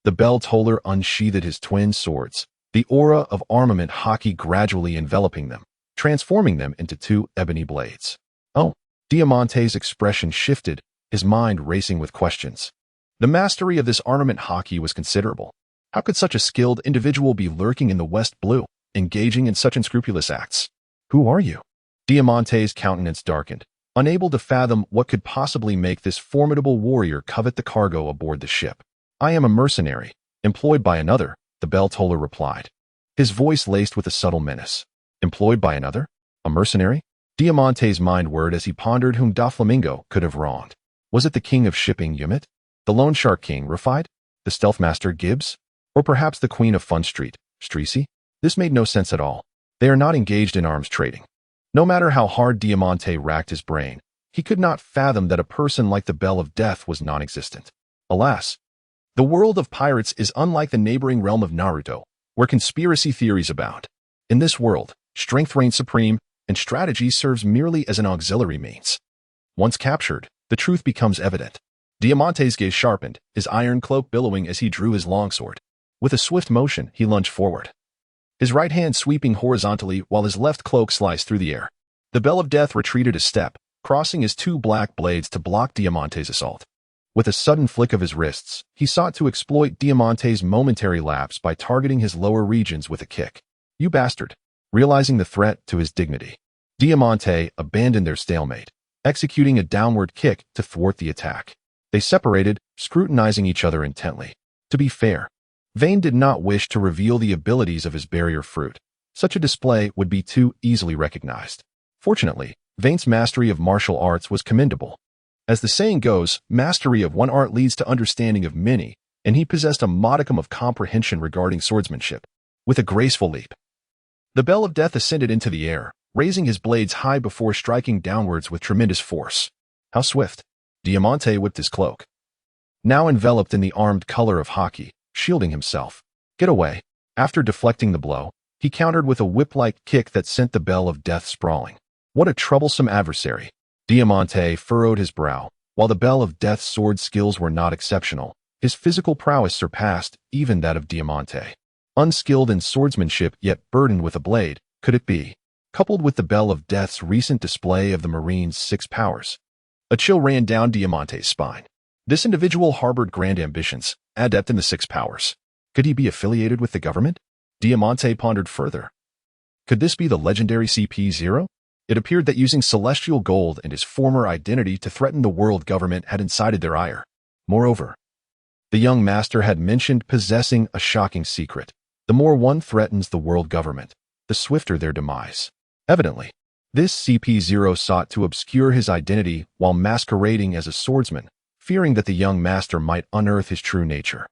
the bell toller unsheathed his twin swords, the aura of armament hockey gradually enveloping them, transforming them into 2 ebony blades. Oh, Diamante's expression shifted, his mind racing with questions. The mastery of this armament hockey was considerable. How could such a skilled individual be lurking in the West Blue, engaging in such unscrupulous acts? Who are you? Diamante's countenance darkened, unable to fathom what could possibly make this formidable warrior covet the cargo aboard the ship. I am a mercenary, employed by another, the bell toller replied, his voice laced with a subtle menace. Employed by another? A mercenary? Diamante's mind whirred as he pondered whom Doflamingo could have wronged. Was it the king of shipping Yumet? The loan shark king Rafide? The stealth master Gibbs? Or perhaps the queen of Fun Street, Streesy? This made no sense at all. They are not engaged in arms trading. No matter how hard Diamante racked his brain, he could not fathom that a person like the Bell of Death was non-existent. Alas, the world of pirates is unlike the neighboring realm of Naruto, where conspiracy theories abound. In this world, strength reigns supreme, and strategy serves merely as an auxiliary means. Once captured, the truth becomes evident. Diamante's gaze sharpened, his iron cloak billowing as he drew his longsword. With a swift motion, he lunged forward, his right hand sweeping horizontally while his left cloak sliced through the air. The Bell of Death retreated a step, crossing his 2 black blades to block Diamante's assault. With a sudden flick of his wrists, he sought to exploit Diamante's momentary lapse by targeting his lower regions with a kick. You bastard! Realizing the threat to his dignity, Diamante abandoned their stalemate, executing a downward kick to thwart the attack. They separated, scrutinizing each other intently. To be fair, Vane did not wish to reveal the abilities of his barrier fruit. Such a display would be too easily recognized. Fortunately, Vane's mastery of martial arts was commendable. As the saying goes, mastery of one art leads to understanding of many, and he possessed a modicum of comprehension regarding swordsmanship. With a graceful leap, the bell of death ascended into the air, raising his blades high before striking downwards with tremendous force. How swift! Diamante whipped his cloak, now enveloped in the armed color of hockey, shielding himself. Get away! After deflecting the blow, he countered with a whip-like kick that sent the bell of death sprawling. What a troublesome adversary! Diamante furrowed his brow. While the bell of death's sword skills were not exceptional, his physical prowess surpassed even that of Diamante. Unskilled in swordsmanship yet burdened with a blade, could it be? Coupled with the bell of death's recent display of the Marine's 6 powers. A chill ran down Diamante's spine. This individual harbored grand ambitions, adept in the 6 powers. Could he be affiliated with the government? Diamante pondered further. Could this be the legendary CP0? It appeared that using celestial gold and his former identity to threaten the world government had incited their ire. Moreover, the young master had mentioned possessing a shocking secret. The more one threatens the world government, the swifter their demise. Evidently, this CP0 sought to obscure his identity while masquerading as a swordsman, fearing that the young master might unearth his true nature.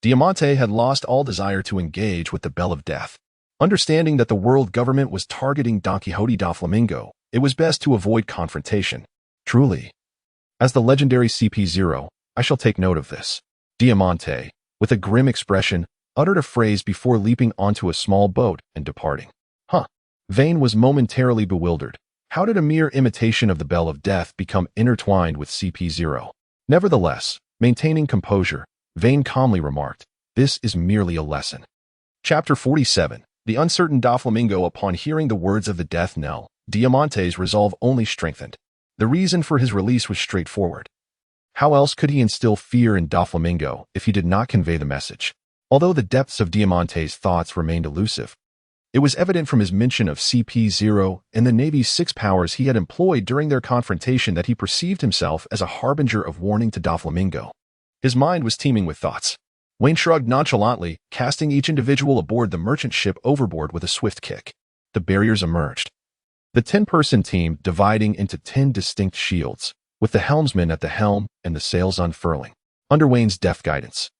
Diamante had lost all desire to engage with the Bell of Death. Understanding that the world government was targeting Don Quixote da Flamingo, it was best to avoid confrontation. Truly, as the legendary CP0, I shall take note of this. Diamante, with a grim expression, uttered a phrase before leaping onto a small boat and departing. Vane was momentarily bewildered. How did a mere imitation of the Bell of Death become intertwined with CP0? Nevertheless, maintaining composure, Vane calmly remarked, "This is merely a lesson." Chapter 47. The uncertain Doflamingo. Upon hearing the words of the death knell, Diamante's resolve only strengthened. The reason for his release was straightforward. How else could he instill fear in Doflamingo if he did not convey the message? Although the depths of Diamante's thoughts remained elusive, it was evident from his mention of CP0 and the Navy's 6 powers he had employed during their confrontation that he perceived himself as a harbinger of warning to Doflamingo. His mind was teeming with thoughts. Wayne shrugged nonchalantly, casting each individual aboard the merchant ship overboard with a swift kick. The barriers emerged. The 10-person team dividing into 10 distinct shields, with the helmsman at the helm and the sails unfurling. Under Wayne's deft guidance,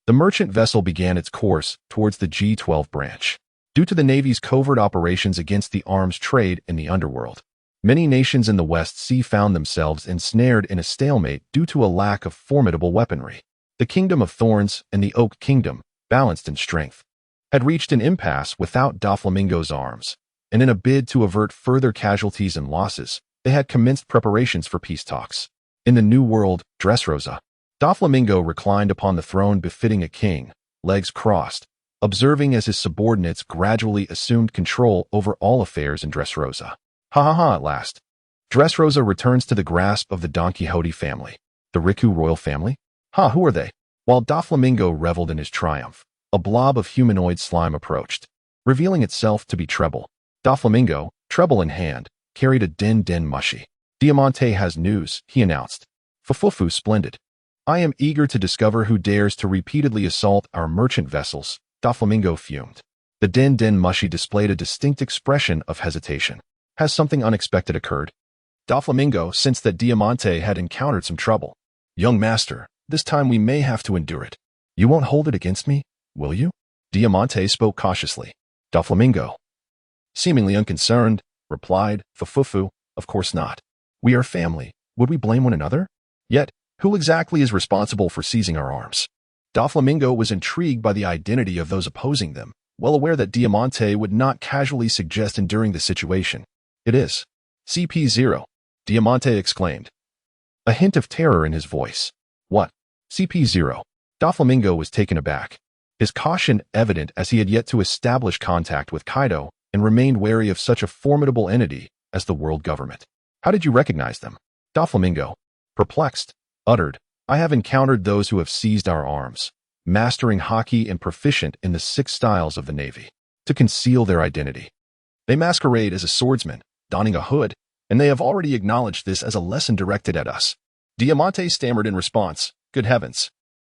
the merchant vessel began its course towards the G12 branch. Due to the Navy's covert operations against the arms trade in the underworld, many nations in the West Sea found themselves ensnared in a stalemate due to a lack of formidable weaponry. The Kingdom of Thorns and the Oak Kingdom, balanced in strength, had reached an impasse without Doflamingo's arms, and in a bid to avert further casualties and losses, they had commenced preparations for peace talks. In the New World, Dressrosa, Doflamingo reclined upon the throne befitting a king, legs crossed, observing as his subordinates gradually assumed control over all affairs in Dressrosa. At last. Dressrosa returns to the grasp of the Don Quixote family. The Riku royal family? Who are they? While Doflamingo reveled in his triumph, a blob of humanoid slime approached, revealing itself to be Treble. Doflamingo, treble in hand, carried a den mushy. Diamante has news, he announced. Fufufu splendid. I am eager to discover who dares to repeatedly assault our merchant vessels. Doflamingo fumed. The den mushy displayed a distinct expression of hesitation. Has something unexpected occurred? Doflamingo sensed that Diamante had encountered some trouble. Young master, this time we may have to endure it. You won't hold it against me, will you? Diamante spoke cautiously. Doflamingo, seemingly unconcerned, replied, Fufufu, of course not. We are family. Would we blame one another? Yet, who exactly is responsible for seizing our arms? Doflamingo was intrigued by the identity of those opposing them, well aware that Diamante would not casually suggest enduring the situation. It is CP0, Diamante exclaimed, a hint of terror in his voice. What? CP0? Doflamingo was taken aback, his caution evident as he had yet to establish contact with Kaido and remained wary of such a formidable entity as the world government. How did you recognize them? Doflamingo, perplexed, uttered, I have encountered those who have seized our arms, mastering hockey and proficient in the 6 styles of the Navy, to conceal their identity. They masquerade as a swordsman, donning a hood, and they have already acknowledged this as a lesson directed at us. Diamante stammered in response, "Good heavens."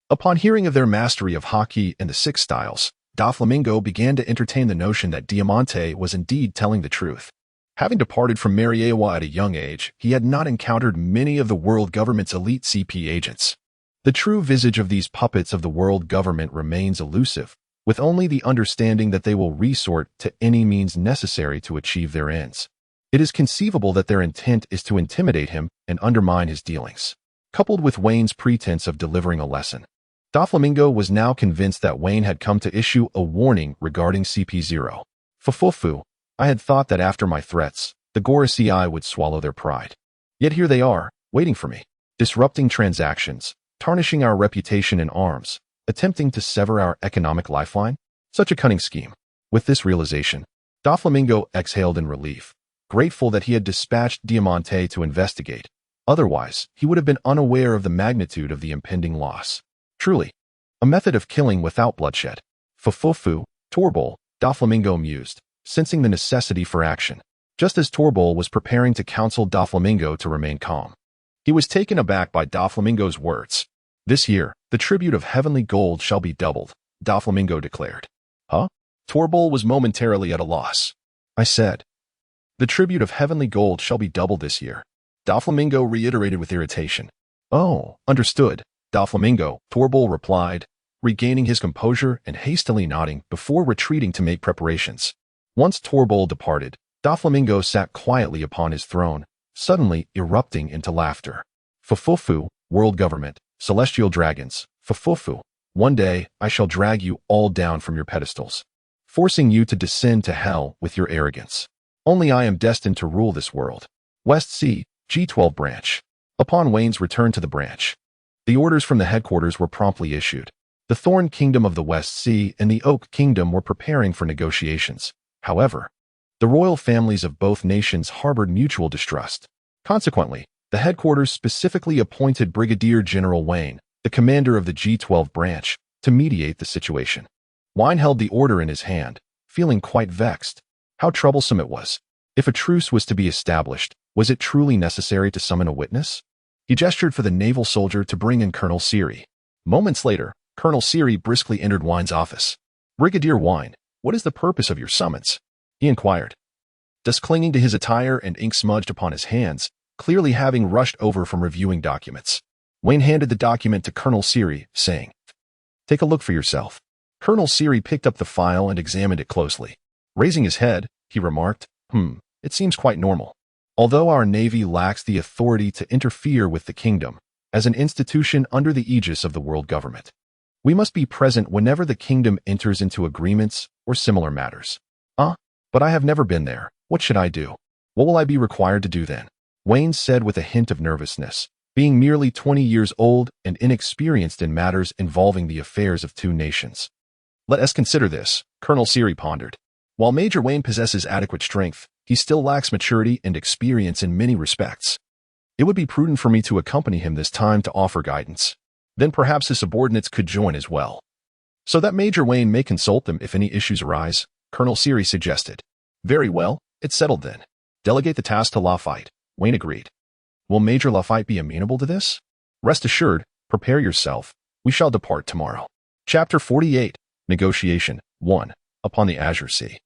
Upon hearing of their mastery of hockey and the six styles, Doflamingo began to entertain the notion that Diamante was indeed telling the truth. Having departed from Mariewa at a young age, he had not encountered many of the world government's elite CP agents. The true visage of these puppets of the world government remains elusive, with only the understanding that they will resort to any means necessary to achieve their ends. It is conceivable that their intent is to intimidate him and undermine his dealings. Coupled with Wayne's pretense of delivering a lesson, Doflamingo was now convinced that Wayne had come to issue a warning regarding CP0. Fufufu, I had thought that after my threats, the Gorosei would swallow their pride. Yet here they are, waiting for me, disrupting transactions, tarnishing our reputation in arms, attempting to sever our economic lifeline? Such a cunning scheme. With this realization, Doflamingo exhaled in relief, grateful that he had dispatched Diamante to investigate. Otherwise, he would have been unaware of the magnitude of the impending loss. Truly, a method of killing without bloodshed. Fufufu, Torbol, Doflamingo mused, sensing the necessity for action, just as Torbol was preparing to counsel Doflamingo to remain calm. He was taken aback by Doflamingo's words. This year, the tribute of heavenly gold shall be doubled, Doflamingo declared. Huh? Torbol was momentarily at a loss. I said, the tribute of heavenly gold shall be doubled this year. Doflamingo reiterated with irritation. Oh, understood, Doflamingo, Torbol replied, regaining his composure and hastily nodding before retreating to make preparations. Once Torbol departed, Doflamingo sat quietly upon his throne, suddenly erupting into laughter. Fufufu, world government, celestial dragons, Fufufu, one day I shall drag you all down from your pedestals, forcing you to descend to hell with your arrogance. Only I am destined to rule this world. West Sea, G12 branch. Upon Wayne's return to the branch, the orders from the headquarters were promptly issued. The Thorn Kingdom of the West Sea and the Oak Kingdom were preparing for negotiations. However, the royal families of both nations harbored mutual distrust. Consequently, the headquarters specifically appointed Brigadier General Wayne, the commander of the G12 branch, to mediate the situation. Wayne held the order in his hand, feeling quite vexed. How troublesome it was. If a truce was to be established, was it truly necessary to summon a witness? He gestured for the naval soldier to bring in Colonel Siri. Moments later, Colonel Siri briskly entered Wayne's office. Brigadier Wayne, what is the purpose of your summons? He inquired. Dust clinging to his attire and ink smudged upon his hands, clearly having rushed over from reviewing documents. Wayne handed the document to Colonel Siri, saying, Take a look for yourself. Colonel Siri picked up the file and examined it closely. Raising his head, he remarked, it seems quite normal. Although our Navy lacks the authority to interfere with the kingdom, as an institution under the aegis of the world government, we must be present whenever the kingdom enters into agreements or similar matters. But I have never been there. What should I do? What will I be required to do then? Wayne said with a hint of nervousness, being merely 20 years old and inexperienced in matters involving the affairs of two nations. Let us consider this, Colonel Siri pondered. While Major Wayne possesses adequate strength, he still lacks maturity and experience in many respects. It would be prudent for me to accompany him this time to offer guidance. Then perhaps his subordinates could join as well. So that Major Wayne may consult them if any issues arise, Colonel Siri suggested. Very well, it's settled then. Delegate the task to Lafayette, Wayne agreed. Will Major Lafayette be amenable to this? Rest assured, prepare yourself. We shall depart tomorrow. Chapter 48, Negotiation 1, Upon the Azure Sea.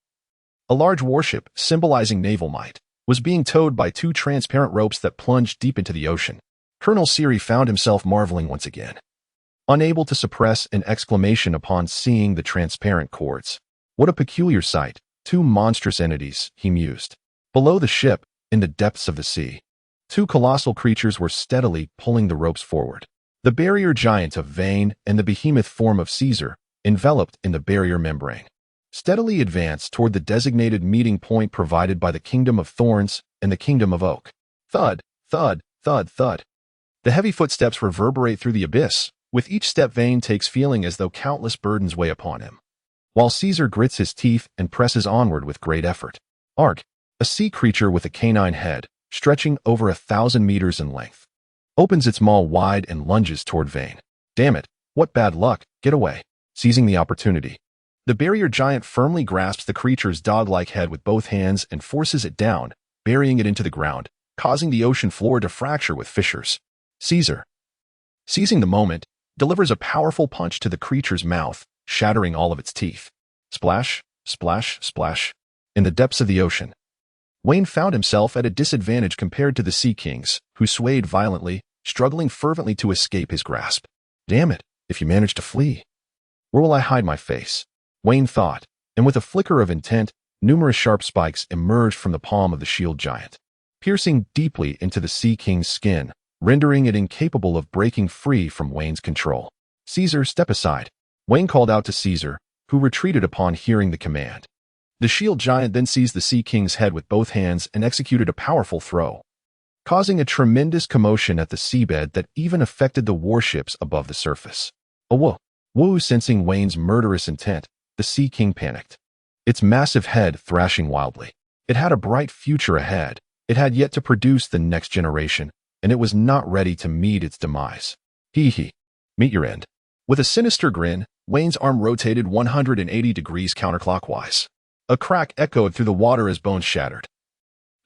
A large warship, symbolizing naval might, was being towed by two transparent ropes that plunged deep into the ocean. Colonel Siri found himself marveling once again, unable to suppress an exclamation upon seeing the transparent cords. What a peculiar sight, two monstrous entities, he mused. Below the ship, in the depths of the sea, two colossal creatures were steadily pulling the ropes forward. The barrier giant of Vane and the behemoth form of Caesar, enveloped in the barrier membrane, steadily advanced toward the designated meeting point provided by the Kingdom of Thorns and the Kingdom of Oak. Thud, thud, thud, thud. The heavy footsteps reverberate through the abyss. With each step Vane takes feeling as though countless burdens weigh upon him, while Caesar grits his teeth and presses onward with great effort. Ark, a sea creature with a canine head, stretching over 1,000 meters in length, opens its maw wide and lunges toward Vane. Damn it, what bad luck, get away. Seizing the opportunity, the barrier giant firmly grasps the creature's dog-like head with both hands and forces it down, burying it into the ground, causing the ocean floor to fracture with fissures. Caesar, seizing the moment, delivers a powerful punch to the creature's mouth, shattering all of its teeth. Splash, splash, splash. In the depths of the ocean, Wayne found himself at a disadvantage compared to the Sea Kings, who swayed violently, struggling fervently to escape his grasp. Damn it, if you manage to flee. Where will I hide my face? Wayne thought, and with a flicker of intent, numerous sharp spikes emerged from the palm of the shield giant, piercing deeply into the Sea King's skin, rendering it incapable of breaking free from Wayne's control. Caesar, step aside. Wayne called out to Caesar, who retreated upon hearing the command. The shield giant then seized the Sea King's head with both hands and executed a powerful throw, causing a tremendous commotion at the seabed that even affected the warships above the surface. Whoa, sensing Wayne's murderous intent, the Sea King panicked, its massive head thrashing wildly. It had a bright future ahead. It had yet to produce the next generation, and it was not ready to meet its demise. Meet your end. With a sinister grin, Wayne's arm rotated 180 degrees counterclockwise. A crack echoed through the water as bones shattered.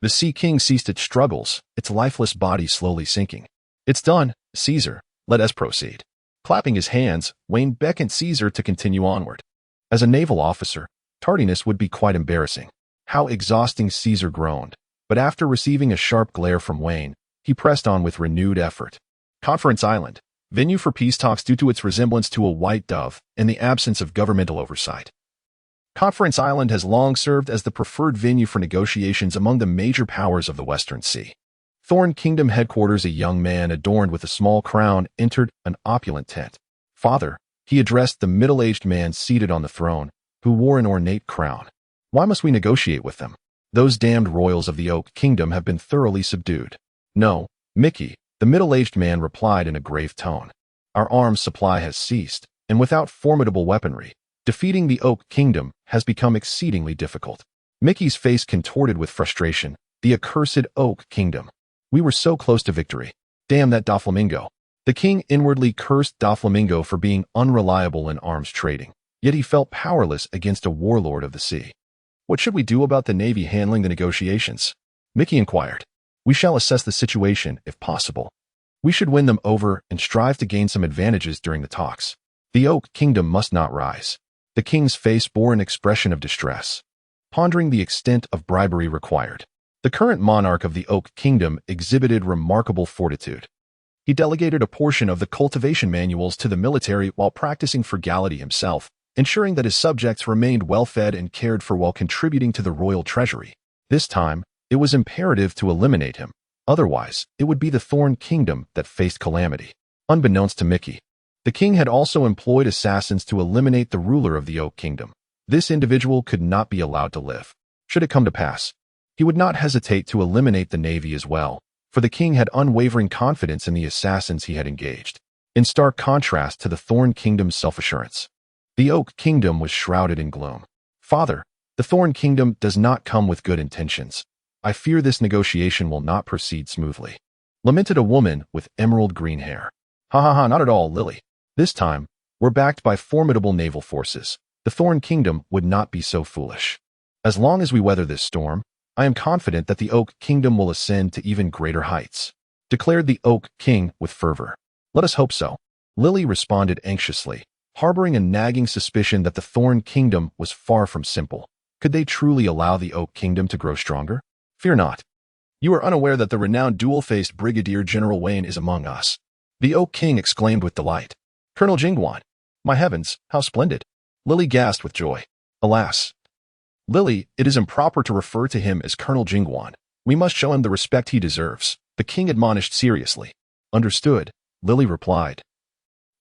The Sea King ceased its struggles, its lifeless body slowly sinking. It's done, Caesar. Let us proceed. Clapping his hands, Wayne beckoned Caesar to continue onward. As a naval officer, tardiness would be quite embarrassing. How exhausting, Caesar groaned. But after receiving a sharp glare from Wayne, he pressed on with renewed effort. Conference Island, venue for peace talks due to its resemblance to a white dove and the absence of governmental oversight. Conference Island has long served as the preferred venue for negotiations among the major powers of the Western Sea. Thorn Kingdom headquarters. A young man adorned with a small crown entered an opulent tent. Father, he addressed the middle-aged man seated on the throne, who wore an ornate crown. Why must we negotiate with them? Those damned royals of the Oak Kingdom have been thoroughly subdued. No, Mickey, the middle-aged man replied in a grave tone. Our arms supply has ceased, and without formidable weaponry, defeating the Oak Kingdom has become exceedingly difficult. Mickey's face contorted with frustration. The accursed Oak Kingdom. We were so close to victory. Damn that Doflamingo. The king inwardly cursed Doflamingo for being unreliable in arms trading, yet he felt powerless against a warlord of the sea. What should we do about the Navy handling the negotiations? Mickey inquired. We shall assess the situation if possible. We should win them over and strive to gain some advantages during the talks. The Oak Kingdom must not rise. The king's face bore an expression of distress, pondering the extent of bribery required. The current monarch of the Oak Kingdom exhibited remarkable fortitude. He delegated a portion of the cultivation manuals to the military while practicing frugality himself, ensuring that his subjects remained well-fed and cared for while contributing to the royal treasury. This time, it was imperative to eliminate him. Otherwise, it would be the Thorn Kingdom that faced calamity. Unbeknownst to Mickey, the king had also employed assassins to eliminate the ruler of the Oak Kingdom. This individual could not be allowed to live. Should it come to pass, he would not hesitate to eliminate the Navy as well, for the king had unwavering confidence in the assassins he had engaged. In stark contrast to the Thorn Kingdom's self-assurance, the Oak Kingdom was shrouded in gloom. Father, the Thorn Kingdom does not come with good intentions. I fear this negotiation will not proceed smoothly. Lamented a woman with emerald green hair. Not at all, Lily. This time, we're backed by formidable naval forces. The Thorn Kingdom would not be so foolish. As long as we weather this storm, I am confident that the Oak Kingdom will ascend to even greater heights, declared the Oak King with fervor. Let us hope so. Lily responded anxiously, harboring a nagging suspicion that the Thorn Kingdom was far from simple. Could they truly allow the Oak Kingdom to grow stronger? Fear not. You are unaware that the renowned dual-faced Brigadier General Wayne is among us. The Oak King exclaimed with delight. Colonel Jingwan. My heavens, how splendid. Lily gasped with joy. Alas. Lily, it is improper to refer to him as Colonel Jingwan. We must show him the respect he deserves, the king admonished seriously. Understood, Lily replied,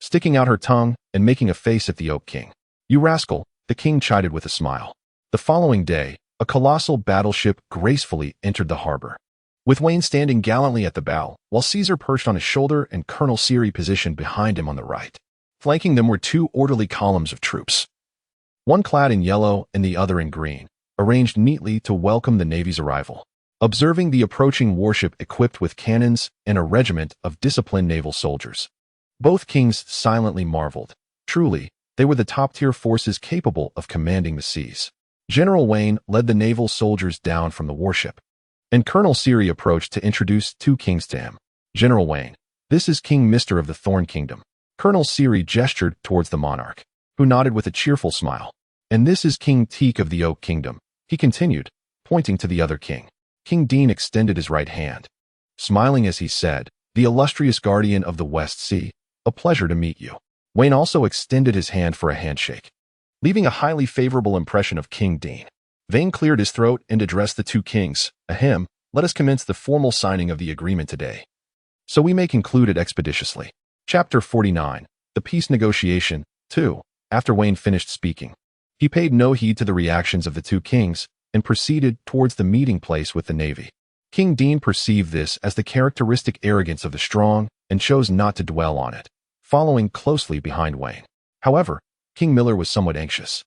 sticking out her tongue and making a face at the Oak King. You rascal, the king chided with a smile. The following day, a colossal battleship gracefully entered the harbor, with Wayne standing gallantly at the bow, while Caesar perched on his shoulder and Colonel Siri positioned behind him on the right. Flanking them were two orderly columns of troops, one clad in yellow and the other in green, arranged neatly to welcome the Navy's arrival. Observing the approaching warship equipped with cannons and a regiment of disciplined naval soldiers, both kings silently marveled. Truly, they were the top-tier forces capable of commanding the seas. General Wayne led the naval soldiers down from the warship, and Colonel Siri approached to introduce two kings to him. General Wayne, this is King Mr. of the Thorn Kingdom. Colonel Siri gestured towards the monarch, who nodded with a cheerful smile. And this is King Teak of the Oak Kingdom, he continued, pointing to the other king. King Dean extended his right hand, smiling as he said, the illustrious guardian of the West Sea, a pleasure to meet you. Wayne also extended his hand for a handshake, leaving a highly favorable impression of King Dean. Vane cleared his throat and addressed the two kings. Ahem, let us commence the formal signing of the agreement today, so we may conclude it expeditiously. Chapter 49, The Peace Negotiation, 2. After Wayne finished speaking, he paid no heed to the reactions of the two kings and proceeded towards the meeting place with the navy. King Dean perceived this as the characteristic arrogance of the strong and chose not to dwell on it, following closely behind Wayne. However, King Miller was somewhat anxious,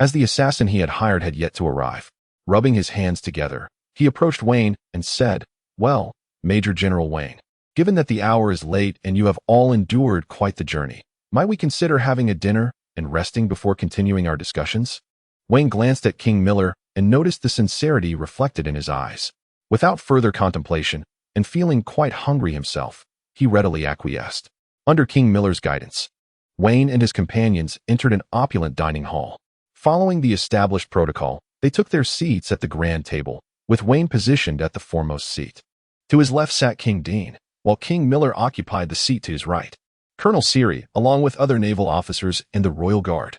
as the assassin he had hired had yet to arrive. Rubbing his hands together, he approached Wayne and said, "Well, Major General Wayne, given that the hour is late and you have all endured quite the journey, might we consider having a dinner and resting before continuing our discussions?" Wayne glanced at King Miller and noticed the sincerity reflected in his eyes. Without further contemplation, and feeling quite hungry himself, he readily acquiesced. Under King Miller's guidance, Wayne and his companions entered an opulent dining hall. Following the established protocol, they took their seats at the grand table, with Wayne positioned at the foremost seat. To his left sat King Dean, while King Miller occupied the seat to his right. Colonel Siri, along with other naval officers and the Royal Guard,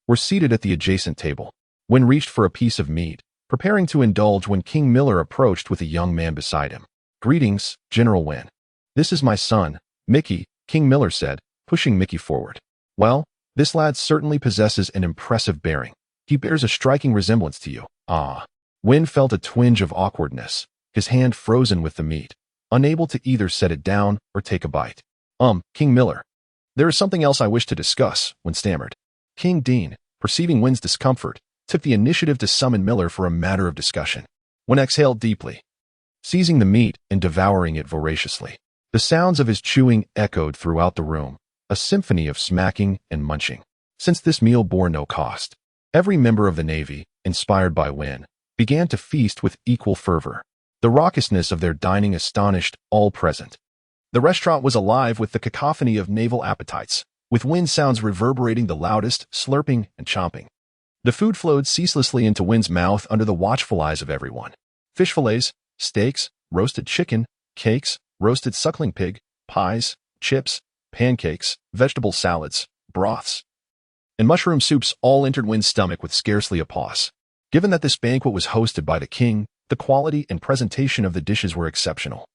were seated at the adjacent table. Wayne reached for a piece of meat, preparing to indulge when King Miller approached with a young man beside him. "Greetings, General Wayne. This is my son, Mickey," King Miller said, pushing Mickey forward. "Well, this lad certainly possesses an impressive bearing. He bears a striking resemblance to you." Ah. Wayne felt a twinge of awkwardness, his hand frozen with the meat, unable to either set it down or take a bite. King Miller, there is something else I wish to discuss," Wayne stammered. King Dean, perceiving Wayne's discomfort, took the initiative to summon Miller for a matter of discussion. Wayne exhaled deeply, seizing the meat and devouring it voraciously. The sounds of his chewing echoed throughout the room, a symphony of smacking and munching. Since this meal bore no cost, every member of the Navy, inspired by Wayne, began to feast with equal fervor. The raucousness of their dining astonished all present. The restaurant was alive with the cacophony of naval appetites, with wind sounds reverberating the loudest, slurping and chomping. The food flowed ceaselessly into Wayne's mouth under the watchful eyes of everyone. Fish fillets, steaks, roasted chicken, cakes, roasted suckling pig, pies, chips, pancakes, vegetable salads, broths, and mushroom soups all entered Wayne's stomach with scarcely a pause. Given that this banquet was hosted by the king, the quality and presentation of the dishes were exceptional.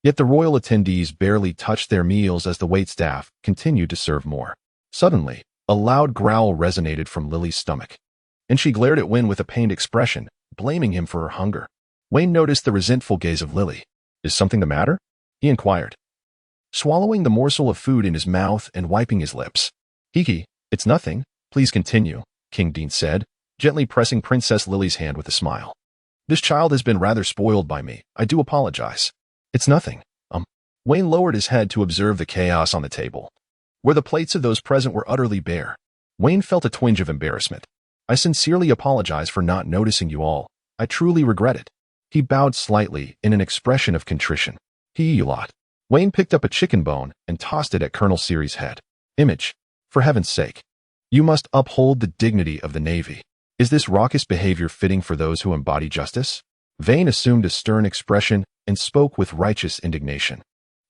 Yet the royal attendees barely touched their meals as the waitstaff continued to serve more. Suddenly, a loud growl resonated from Lily's stomach, and she glared at Wayne with a pained expression, blaming him for her hunger. Wayne noticed the resentful gaze of Lily. "Is something the matter?" he inquired, swallowing the morsel of food in his mouth and wiping his lips. "Kiki, it's nothing. Please continue," King Dean said, gently pressing Princess Lily's hand with a smile. "This child has been rather spoiled by me. I do apologize." "It's nothing." Wayne lowered his head to observe the chaos on the table, where the plates of those present were utterly bare. Wayne felt a twinge of embarrassment. "I sincerely apologize for not noticing you all. I truly regret it." He bowed slightly in an expression of contrition. "You lot." Wayne picked up a chicken bone and tossed it at Colonel Siri's head. "Image, for heaven's sake, you must uphold the dignity of the Navy. Is this raucous behavior fitting for those who embody justice?" Vane assumed a stern expression and spoke with righteous indignation,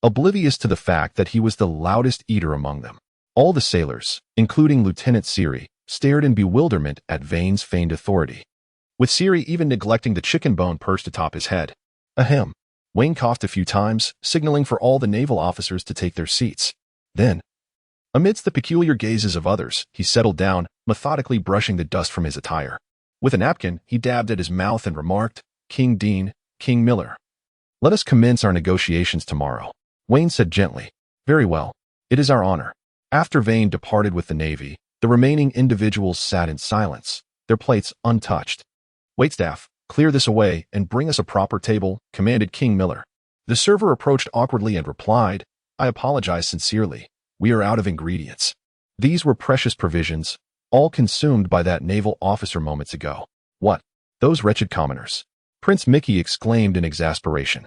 oblivious to the fact that he was the loudest eater among them. All the sailors, including Lieutenant Siri, stared in bewilderment at Vane's feigned authority, with Siri even neglecting the chicken bone perched atop his head. Ahem. Wayne coughed a few times, signaling for all the naval officers to take their seats. Then, amidst the peculiar gazes of others, he settled down, methodically brushing the dust from his attire. With a napkin, he dabbed at his mouth and remarked, "King Dean, King Miller, let us commence our negotiations tomorrow." Wayne said gently, "Very well. It is our honor." After Vane departed with the Navy, the remaining individuals sat in silence, their plates untouched. "Waitstaff, clear this away and bring us a proper table," commanded King Miller. The server approached awkwardly and replied, "I apologize sincerely. We are out of ingredients." These were precious provisions, all consumed by that naval officer moments ago. What? Those wretched commoners. Prince Mickey exclaimed in exasperation.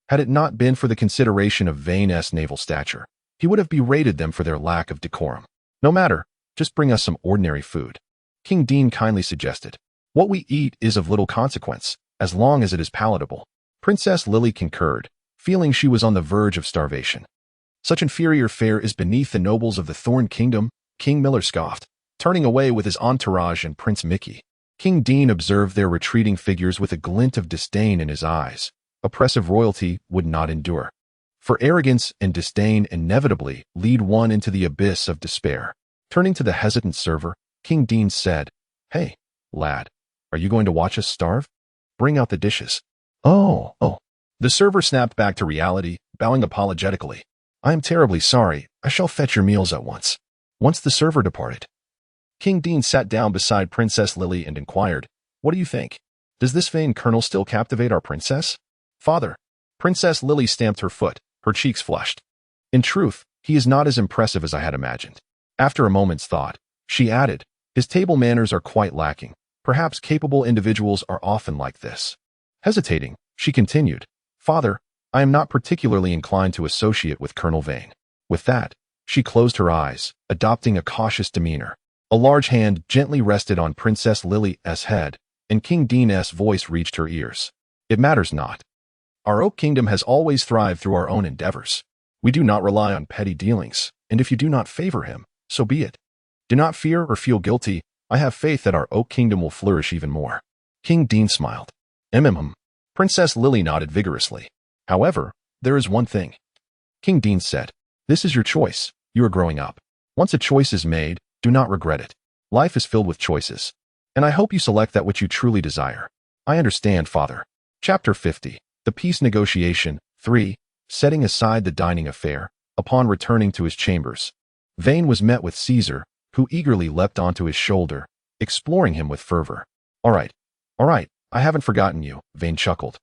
Had it not been for the consideration of Vane's naval stature, he would have berated them for their lack of decorum. No matter, just bring us some ordinary food. King Dean kindly suggested. What we eat is of little consequence, as long as it is palatable. Princess Lily concurred, feeling she was on the verge of starvation. Such inferior fare is beneath the nobles of the Thorn Kingdom, King Miller scoffed, turning away with his entourage and Prince Mickey. King Dean observed their retreating figures with a glint of disdain in his eyes. Oppressive royalty would not endure. For arrogance and disdain inevitably lead one into the abyss of despair. Turning to the hesitant server, King Dean said, Hey, lad, are you going to watch us starve? Bring out the dishes. Oh. The server snapped back to reality, bowing apologetically. I am terribly sorry. I shall fetch your meals at once. Once the server departed, King Dean sat down beside Princess Lily and inquired, What do you think? Does this vain colonel still captivate our princess? Father. Princess Lily stamped her foot, her cheeks flushed. In truth, he is not as impressive as I had imagined. After a moment's thought, she added, His table manners are quite lacking. Perhaps capable individuals are often like this. Hesitating, she continued, Father, I am not particularly inclined to associate with Colonel Vane. With that, she closed her eyes, adopting a cautious demeanor. A large hand gently rested on Princess Lily's head, and King Dean's voice reached her ears. It matters not. Our Oak Kingdom has always thrived through our own endeavors. We do not rely on petty dealings, and if you do not favor him, so be it. Do not fear or feel guilty. I have faith that our Oak Kingdom will flourish even more. King Dean smiled. Princess Lily nodded vigorously. However, there is one thing. King Dean said, This is your choice. You are growing up. Once a choice is made, do not regret it. Life is filled with choices, and I hope you select that which you truly desire. I understand, Father. Chapter 50. The Peace Negotiation. 3. Setting aside the dining affair, upon returning to his chambers, Vane was met with Caesar, who eagerly leapt onto his shoulder, exploring him with fervor. All right, I haven't forgotten you, Vane chuckled,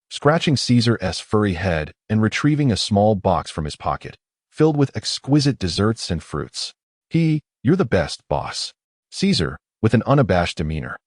scratching Caesar's furry head and retrieving a small box from his pocket, filled with exquisite desserts and fruits. You're the best, boss. Caesar, with an unabashed demeanor,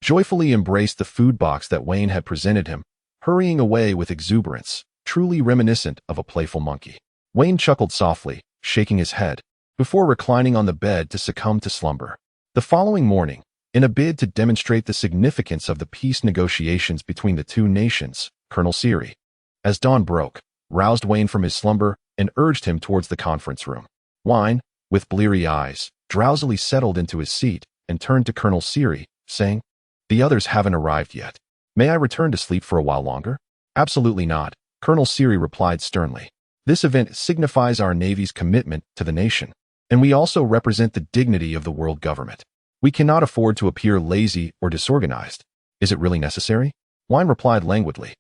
joyfully embraced the food box that Wayne had presented him, hurrying away with exuberance, truly reminiscent of a playful monkey. Wayne chuckled softly, shaking his head, before reclining on the bed to succumb to slumber. The following morning, in a bid to demonstrate the significance of the peace negotiations between the two nations, Colonel Siri, as dawn broke, roused Wayne from his slumber and urged him towards the conference room. Wayne, with bleary eyes, drowsily settled into his seat and turned to Colonel Siri, saying, The others haven't arrived yet. May I return to sleep for a while longer? Absolutely not, Colonel Siri replied sternly. This event signifies our Navy's commitment to the nation, and we also represent the dignity of the world government. We cannot afford to appear lazy or disorganized. Is it really necessary? Wayne replied languidly.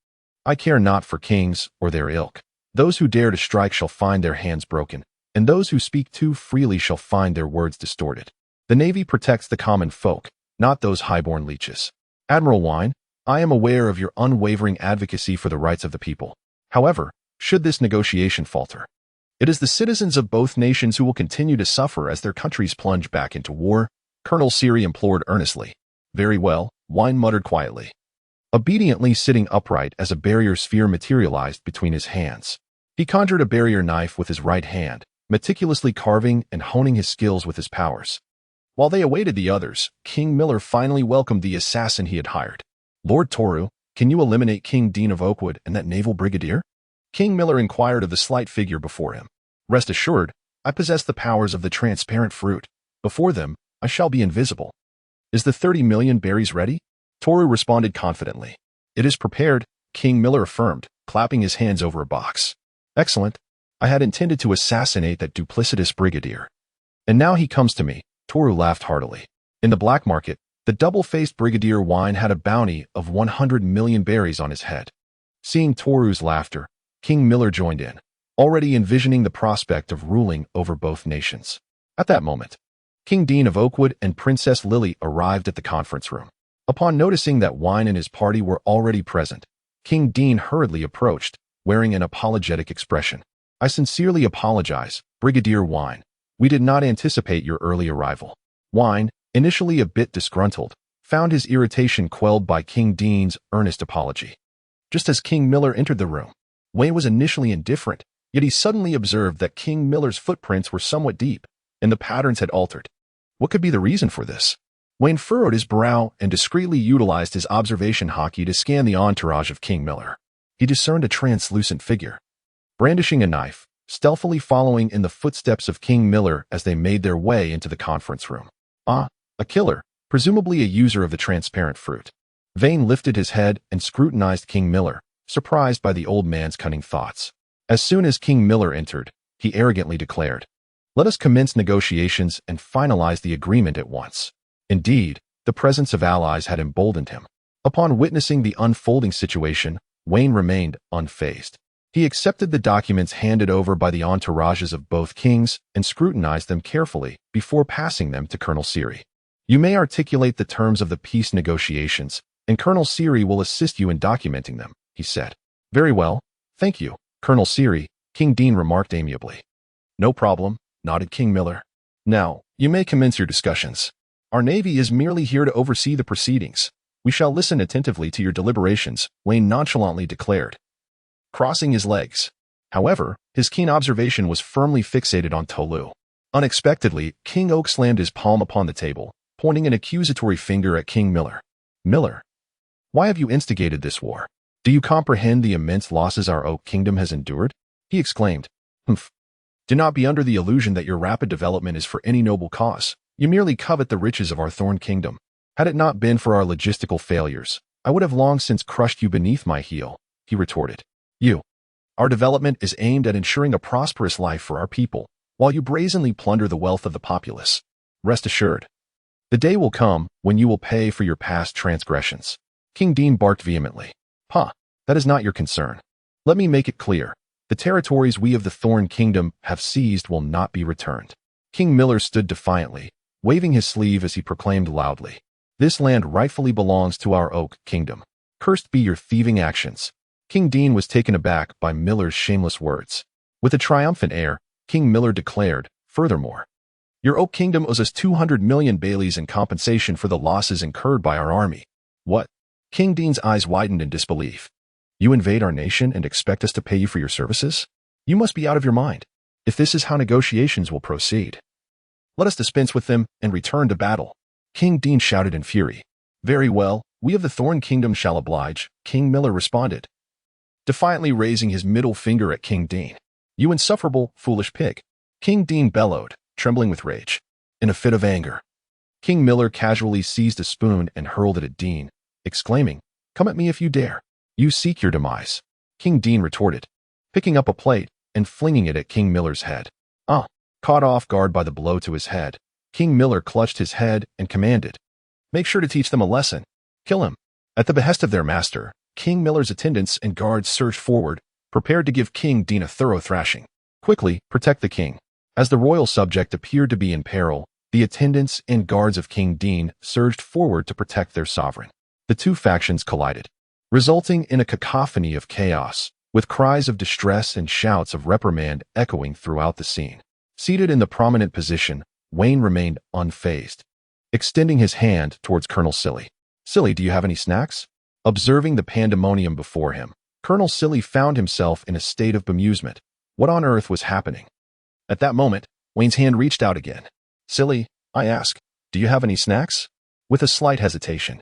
I care not for kings or their ilk. Those who dare to strike shall find their hands broken, and those who speak too freely shall find their words distorted. The Navy protects the common folk, not those highborn leeches. Admiral Wayne, I am aware of your unwavering advocacy for the rights of the people. However, should this negotiation falter, it is the citizens of both nations who will continue to suffer as their countries plunge back into war, Colonel Siri implored earnestly. Very well, Wayne muttered quietly, obediently sitting upright as a barrier sphere materialized between his hands. He conjured a barrier knife with his right hand, meticulously carving and honing his skills with his powers. While they awaited the others, King Miller finally welcomed the assassin he had hired. Lord Toru, can you eliminate King Dean of Oakwood and that naval brigadier? King Miller inquired of the slight figure before him. Rest assured, I possess the powers of the transparent fruit. Before them, I shall be invisible. Is the 30 million berries ready? Toru responded confidently. It is prepared, King Miller affirmed, clapping his hands over a box. Excellent. I had intended to assassinate that duplicitous brigadier. And now he comes to me, Toru laughed heartily. In the black market, the double-faced Brigadier Wayne had a bounty of 100 million berries on his head. Seeing Toru's laughter, King Miller joined in, already envisioning the prospect of ruling over both nations. At that moment, King Dean of Oakwood and Princess Lily arrived at the conference room. Upon noticing that Wayne and his party were already present, King Dean hurriedly approached, wearing an apologetic expression. I sincerely apologize, Brigadier Wayne. We did not anticipate your early arrival. Wayne, initially a bit disgruntled, found his irritation quelled by King Dean's earnest apology. Just as King Miller entered the room, Wayne was initially indifferent, yet he suddenly observed that King Miller's footprints were somewhat deep, and the patterns had altered. What could be the reason for this? Wayne furrowed his brow and discreetly utilized his observation hockey to scan the entourage of King Miller. He discerned a translucent figure, brandishing a knife, stealthily following in the footsteps of King Miller as they made their way into the conference room. Ah, a killer, presumably a user of the transparent fruit. Vane lifted his head and scrutinized King Miller, surprised by the old man's cunning thoughts. As soon as King Miller entered, he arrogantly declared, "Let us commence negotiations and finalize the agreement at once." Indeed, the presence of allies had emboldened him. Upon witnessing the unfolding situation, Wayne remained unfazed. He accepted the documents handed over by the entourages of both kings and scrutinized them carefully before passing them to Colonel Siri. "You may articulate the terms of the peace negotiations, and Colonel Siri will assist you in documenting them," he said. "Very well, thank you, Colonel Siri," King Dean remarked amiably. "No problem," nodded King Miller. "Now, you may commence your discussions. Our navy is merely here to oversee the proceedings. We shall listen attentively to your deliberations," Wayne nonchalantly declared, crossing his legs. However, his keen observation was firmly fixated on Tolu. Unexpectedly, King Oak slammed his palm upon the table, pointing an accusatory finger at King Miller. "Miller, why have you instigated this war? Do you comprehend the immense losses our Oak Kingdom has endured?" he exclaimed. "Humph. Do not be under the illusion that your rapid development is for any noble cause. You merely covet the riches of our Thorn Kingdom. Had it not been for our logistical failures, I would have long since crushed you beneath my heel," he retorted. Our development is aimed at ensuring a prosperous life for our people, while you brazenly plunder the wealth of the populace. Rest assured, the day will come when you will pay for your past transgressions." King Dean barked vehemently. That is not your concern. Let me make it clear. The territories we of the Thorn Kingdom have seized will not be returned." King Miller stood defiantly, waving his sleeve as he proclaimed loudly, "This land rightfully belongs to our Oak Kingdom. Cursed be your thieving actions." King Dean was taken aback by Miller's shameless words. With a triumphant air, King Miller declared, "Furthermore, your Oak Kingdom owes us 200 million Baileys in compensation for the losses incurred by our army." "What?" King Dean's eyes widened in disbelief. "You invade our nation and expect us to pay you for your services? You must be out of your mind. If this is how negotiations will proceed, let us dispense with them and return to battle." King Dean shouted in fury. "Very well, we of the Thorn Kingdom shall oblige," King Miller responded, defiantly raising his middle finger at King Dean. "You insufferable, foolish pig." King Dean bellowed, trembling with rage. In a fit of anger, King Miller casually seized a spoon and hurled it at Dean, exclaiming, "Come at me if you dare. You seek your demise." King Dean retorted, picking up a plate and flinging it at King Miller's head. Caught off guard by the blow to his head, King Miller clutched his head and commanded, "Make sure to teach them a lesson. Kill him." At the behest of their master, King Miller's attendants and guards surged forward, prepared to give King Dean a thorough thrashing. "Quickly, protect the king." As the royal subject appeared to be in peril, the attendants and guards of King Dean surged forward to protect their sovereign. The two factions collided, resulting in a cacophony of chaos, with cries of distress and shouts of reprimand echoing throughout the scene. Seated in the prominent position, Wayne remained unfazed, extending his hand towards Colonel Silly. "Silly, do you have any snacks?" Observing the pandemonium before him, Colonel Silly found himself in a state of bemusement. What on earth was happening? At that moment, Wayne's hand reached out again. "Silly, I ask, do you have any snacks?" With a slight hesitation,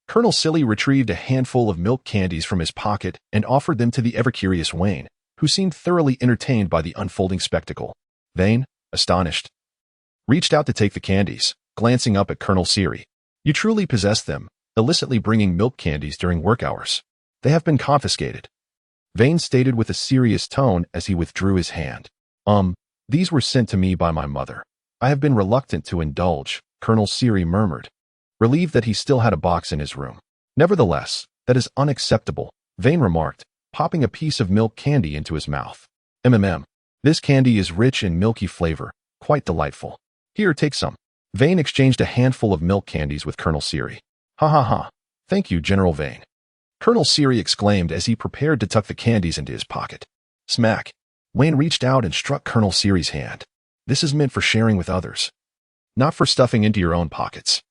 Colonel Silly retrieved a handful of milk candies from his pocket and offered them to the ever-curious Wayne, who seemed thoroughly entertained by the unfolding spectacle. Vane, astonished, reached out to take the candies, glancing up at Colonel Siri. "You truly possess them, illicitly bringing milk candies during work hours. They have been confiscated," Vane stated with a serious tone as he withdrew his hand. These were sent to me by my mother. I have been reluctant to indulge," Colonel Siri murmured, relieved that he still had a box in his room. "Nevertheless, that is unacceptable," Vane remarked, popping a piece of milk candy into his mouth. This candy is rich in milky flavor, quite delightful. Here, take some." Vane exchanged a handful of milk candies with Colonel Siri. "Ha. Thank you, General Vane," Colonel Siri exclaimed as he prepared to tuck the candies into his pocket. Smack! Wayne reached out and struck Colonel Siri's hand. "This is meant for sharing with others, not for stuffing into your own pockets."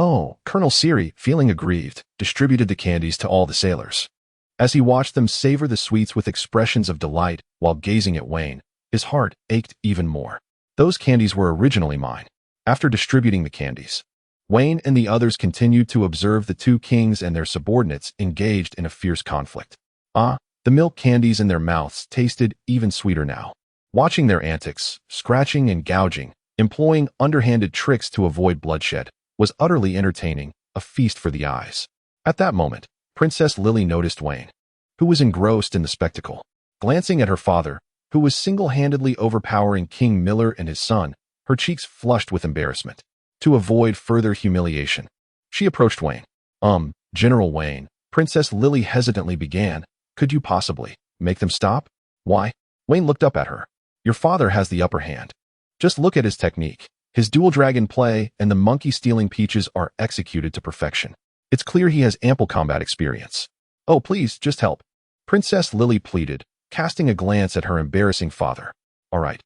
Oh, Colonel Siri, feeling aggrieved, distributed the candies to all the sailors. As he watched them savor the sweets with expressions of delight while gazing at Wayne, his heart ached even more. Those candies were originally mine. After distributing the candies, Wayne and the others continued to observe the two kings and their subordinates engaged in a fierce conflict. The milk candies in their mouths tasted even sweeter now. Watching their antics, scratching and gouging, employing underhanded tricks to avoid bloodshed, was utterly entertaining, a feast for the eyes. At that moment, Princess Lily noticed Wayne, who was engrossed in the spectacle. Glancing at her father, who was single-handedly overpowering King Miller and his son, her cheeks flushed with embarrassment. To avoid further humiliation, she approached Wayne. General Wayne, Princess Lily hesitantly began, could you possibly make them stop? Why? Wayne looked up at her. Your father has the upper hand. Just look at his technique. His dual dragon play and the monkey stealing peaches are executed to perfection. It's clear he has ample combat experience. Oh, please, just help. Princess Lily pleaded, casting a glance at her embarrassing father. All right,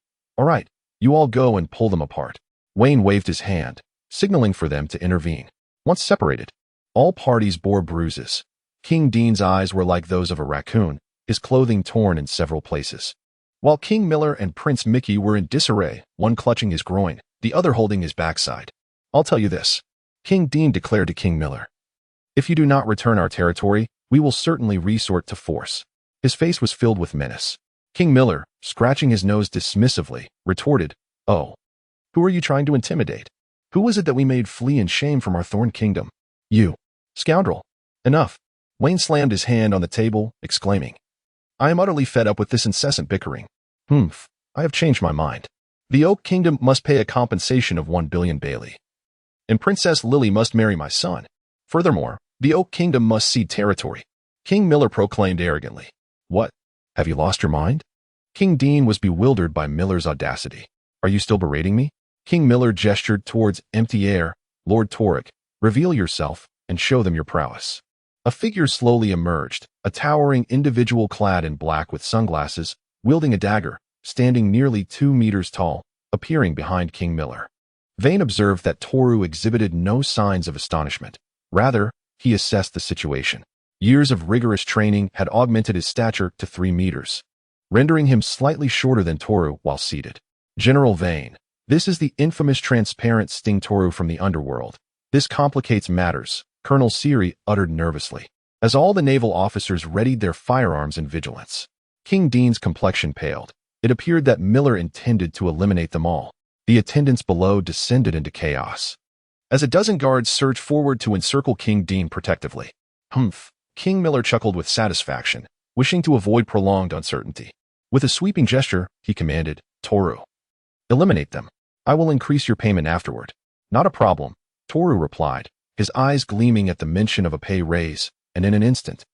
you all go and pull them apart. Wayne waved his hand, signaling for them to intervene. Once separated, all parties bore bruises. King Dean's eyes were like those of a raccoon, his clothing torn in several places. While King Miller and Prince Mickey were in disarray, one clutching his groin, the other holding his backside. I'll tell you this, King Dean declared to King Miller. If you do not return our territory, we will certainly resort to force. His face was filled with menace. King Miller, scratching his nose dismissively, retorted, Oh, who are you trying to intimidate? Who was it that we made flee in shame from our Thorn Kingdom? You. Scoundrel. Enough. Wayne slammed his hand on the table, exclaiming, I am utterly fed up with this incessant bickering. I have changed my mind. The Oak Kingdom must pay a compensation of 1 billion Bailey. And Princess Lily must marry my son. Furthermore, the Oak Kingdom must cede territory. King Miller proclaimed arrogantly. What? Have you lost your mind? King Dean was bewildered by Miller's audacity. Are you still berating me? King Miller gestured towards empty air. Lord Torek, reveal yourself and show them your prowess. A figure slowly emerged, a towering individual clad in black with sunglasses, wielding a dagger, standing nearly 2 meters tall, appearing behind King Miller. Vane observed that Toru exhibited no signs of astonishment. Rather, he assessed the situation. Years of rigorous training had augmented his stature to 3 meters, rendering him slightly shorter than Toru while seated. General Vane, this is the infamous transparent Sting Toru from the underworld. This complicates matters, Colonel Siri uttered nervously, as all the naval officers readied their firearms in vigilance. King Dean's complexion paled. It appeared that Miller intended to eliminate them all. The attendants below descended into chaos, as a dozen guards surged forward to encircle King Dean protectively. King Miller chuckled with satisfaction, wishing to avoid prolonged uncertainty. With a sweeping gesture, he commanded, Toru, eliminate them. I will increase your payment afterward. Not a problem, Toru replied, his eyes gleaming at the mention of a pay raise, and in an instant,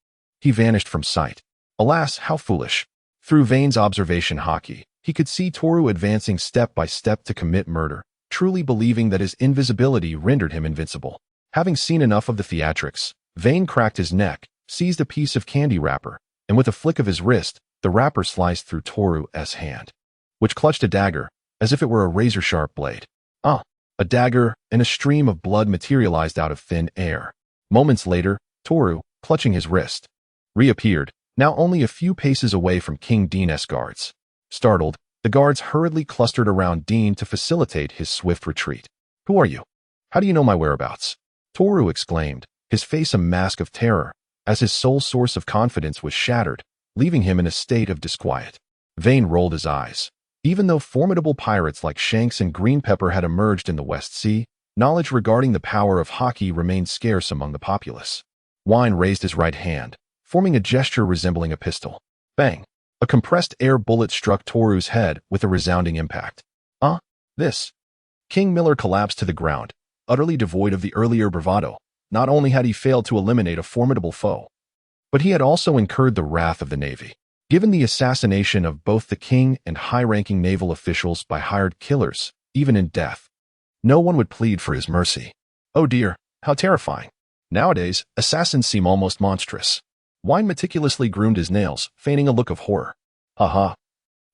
he vanished from sight. Alas, how foolish. Through Vane's observation hockey, he could see Toru advancing step by step to commit murder, truly believing that his invisibility rendered him invincible. Having seen enough of the theatrics, Vane cracked his neck, seized a piece of candy wrapper, and with a flick of his wrist, the wrapper sliced through Toru's hand, which clutched a dagger, as if it were a razor-sharp blade. A dagger and a stream of blood materialized out of thin air. Moments later, Toru, clutching his wrist, reappeared, now only a few paces away from King Dean's guards. Startled, the guards hurriedly clustered around Dean to facilitate his swift retreat. Who are you? How do you know my whereabouts? Toru exclaimed, his face a mask of terror, as his sole source of confidence was shattered, leaving him in a state of disquiet. Vane rolled his eyes. Even though formidable pirates like Shanks and Green Pepper had emerged in the West Sea, knowledge regarding the power of hockey remained scarce among the populace. Wine raised his right hand, forming a gesture resembling a pistol. Bang! A compressed air bullet struck Toru's head with a resounding impact. This. King Miller collapsed to the ground, utterly devoid of the earlier bravado. Not only had he failed to eliminate a formidable foe, but he had also incurred the wrath of the Navy. Given the assassination of both the king and high-ranking naval officials by hired killers, even in death, no one would plead for his mercy. Oh dear, how terrifying. Nowadays, assassins seem almost monstrous. Wine meticulously groomed his nails, feigning a look of horror.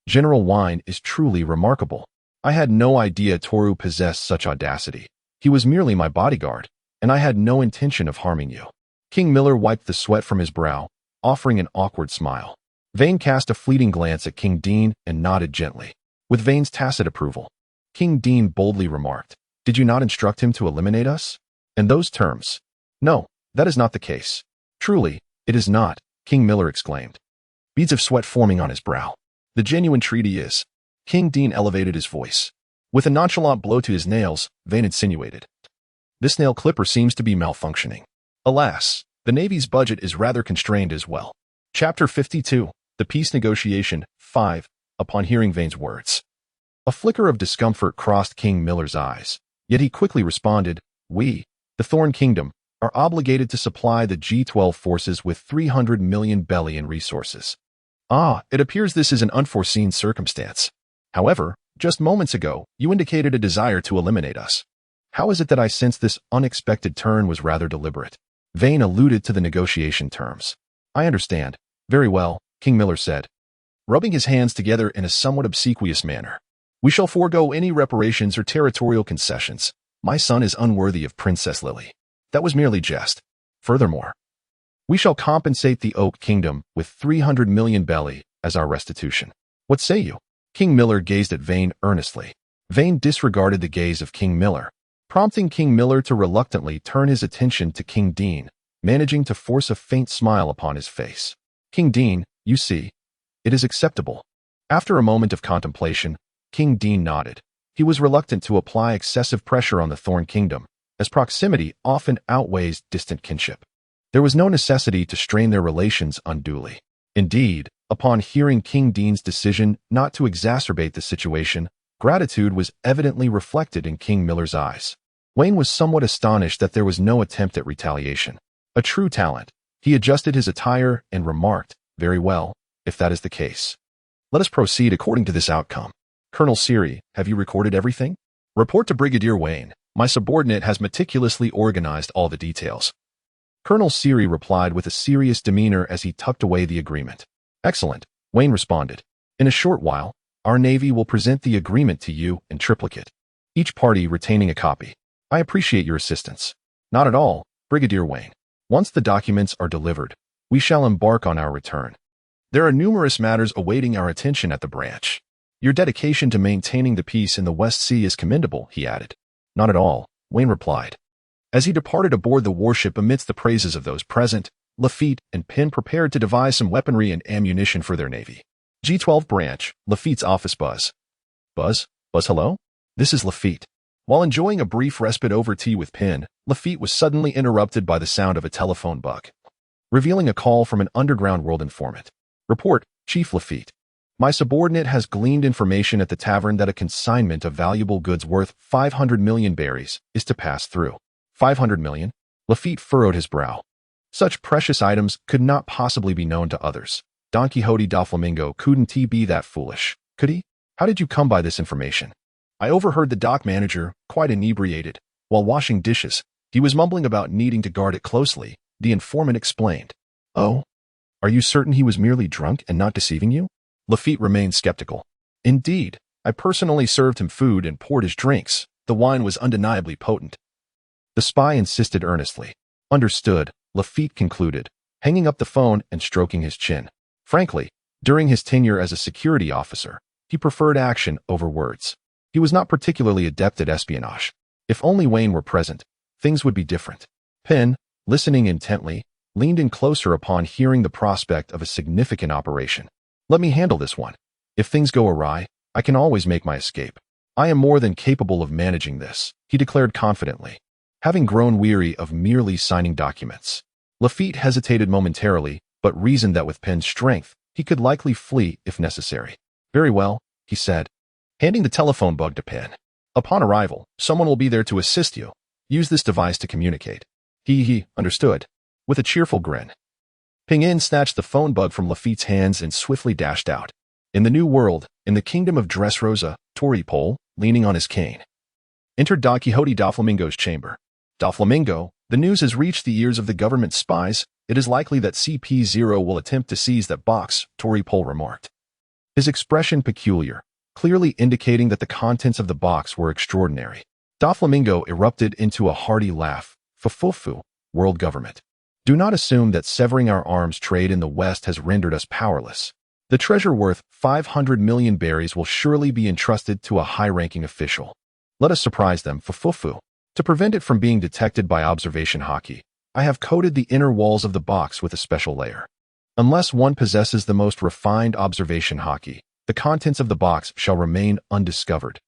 General Wine is truly remarkable. I had no idea Toru possessed such audacity. He was merely my bodyguard, and I had no intention of harming you. King Miller wiped the sweat from his brow, offering an awkward smile. Vane cast a fleeting glance at King Dean and nodded gently. With Vane's tacit approval, King Dean boldly remarked, "Did you not instruct him to eliminate us?" "In those terms." "No, that is not the case." "Truly, it is not," King Miller exclaimed, beads of sweat forming on his brow. "The genuine treaty is—" King Dean elevated his voice. With a nonchalant blow to his nails, Vane insinuated, "This nail clipper seems to be malfunctioning." Alas, the Navy's budget is rather constrained as well. Chapter 52, The Peace Negotiation, 5. Upon hearing Vane's words, a flicker of discomfort crossed King Miller's eyes, yet he quickly responded, "We, the Thorn Kingdom, are obligated to supply the G12 forces with 300 million belly in resources. It appears this is an unforeseen circumstance. However, just moments ago, you indicated a desire to eliminate us. How is it that I sense this unexpected turn was rather deliberate?" Vane alluded to the negotiation terms. "I understand. Very well," King Miller said, rubbing his hands together in a somewhat obsequious manner. "We shall forego any reparations or territorial concessions. My son is unworthy of Princess Lily. That was merely jest. Furthermore, we shall compensate the Oak Kingdom with 300 million belly as our restitution. What say you?" King Miller gazed at Vane earnestly. Vane disregarded the gaze of King Miller, prompting King Miller to reluctantly turn his attention to King Dean, managing to force a faint smile upon his face. "King Dean, you see, it is acceptable." After a moment of contemplation, King Dean nodded. He was reluctant to apply excessive pressure on the Thorn Kingdom, as proximity often outweighs distant kinship. There was no necessity to strain their relations unduly. Indeed, upon hearing King Dean's decision not to exacerbate the situation, gratitude was evidently reflected in King Miller's eyes. Wayne was somewhat astonished that there was no attempt at retaliation. A true talent, he adjusted his attire and remarked, "Very well, if that is the case. Let us proceed according to this outcome. Colonel Siri, have you recorded everything?" "Report to Brigadier Wayne. My subordinate has meticulously organized all the details." Colonel Siri replied with a serious demeanor as he tucked away the agreement. "Excellent," Wayne responded. "In a short while, our Navy will present the agreement to you in triplicate, each party retaining a copy. I appreciate your assistance." "Not at all, Brigadier Wayne. Once the documents are delivered, we shall embark on our return. There are numerous matters awaiting our attention at the branch. Your dedication to maintaining the peace in the West Sea is commendable," he added. "Not at all," Wayne replied. As he departed aboard the warship amidst the praises of those present, Lafitte and Penn prepared to devise some weaponry and ammunition for their Navy. G12 branch, Lafitte's office buzz. Buzz, hello? This is Lafitte. While enjoying a brief respite over tea with Penn, Lafitte was suddenly interrupted by the sound of a telephone bug, revealing a call from an underground world informant. "Report, Chief Lafitte. My subordinate has gleaned information at the tavern that a consignment of valuable goods worth 500 million berries is to pass through." 500 million? Lafitte furrowed his brow. Such precious items could not possibly be known to others. Don Quixote da Flamingo couldn't he be that foolish, could he? "How did you come by this information?" "I overheard the dock manager, quite inebriated, while washing dishes. He was mumbling about needing to guard it closely," the informant explained. "Oh? Are you certain he was merely drunk and not deceiving you?" Lafitte remained skeptical. "Indeed, I personally served him food and poured his drinks. The wine was undeniably potent." The spy insisted earnestly. "Understood," Lafitte concluded, hanging up the phone and stroking his chin. Frankly, during his tenure as a security officer, he preferred action over words. He was not particularly adept at espionage. If only Wayne were present, things would be different. Penn, listening intently, leaned in closer upon hearing the prospect of a significant operation. "Let me handle this one. If things go awry, I can always make my escape. I am more than capable of managing this," he declared confidently. Having grown weary of merely signing documents, Lafitte hesitated momentarily, but reasoned that with Penn's strength, he could likely flee if necessary. "Very well," he said, handing the telephone bug to Penn. "Upon arrival, someone will be there to assist you. Use this device to communicate." He understood. With a cheerful grin, Ping-In snatched the phone bug from Lafitte's hands and swiftly dashed out. In the new world, in the kingdom of Dressrosa, Tori-Pol, leaning on his cane, entered Don Quixote da Flamingo's chamber. "Da Flamingo, the news has reached the ears of the government spies. It is likely that CP0 will attempt to seize that box," Tori-Pol remarked. His expression peculiar, clearly indicating that the contents of the box were extraordinary. Da Flamingo erupted into a hearty laugh, Fufufu, world government. Do not assume that severing our arms trade in the West has rendered us powerless. The treasure worth 500 million berries will surely be entrusted to a high-ranking official. Let us surprise them, Fufufu. To prevent it from being detected by observation hockey, I have coated the inner walls of the box with a special layer. Unless one possesses the most refined observation hockey, the contents of the box shall remain undiscovered.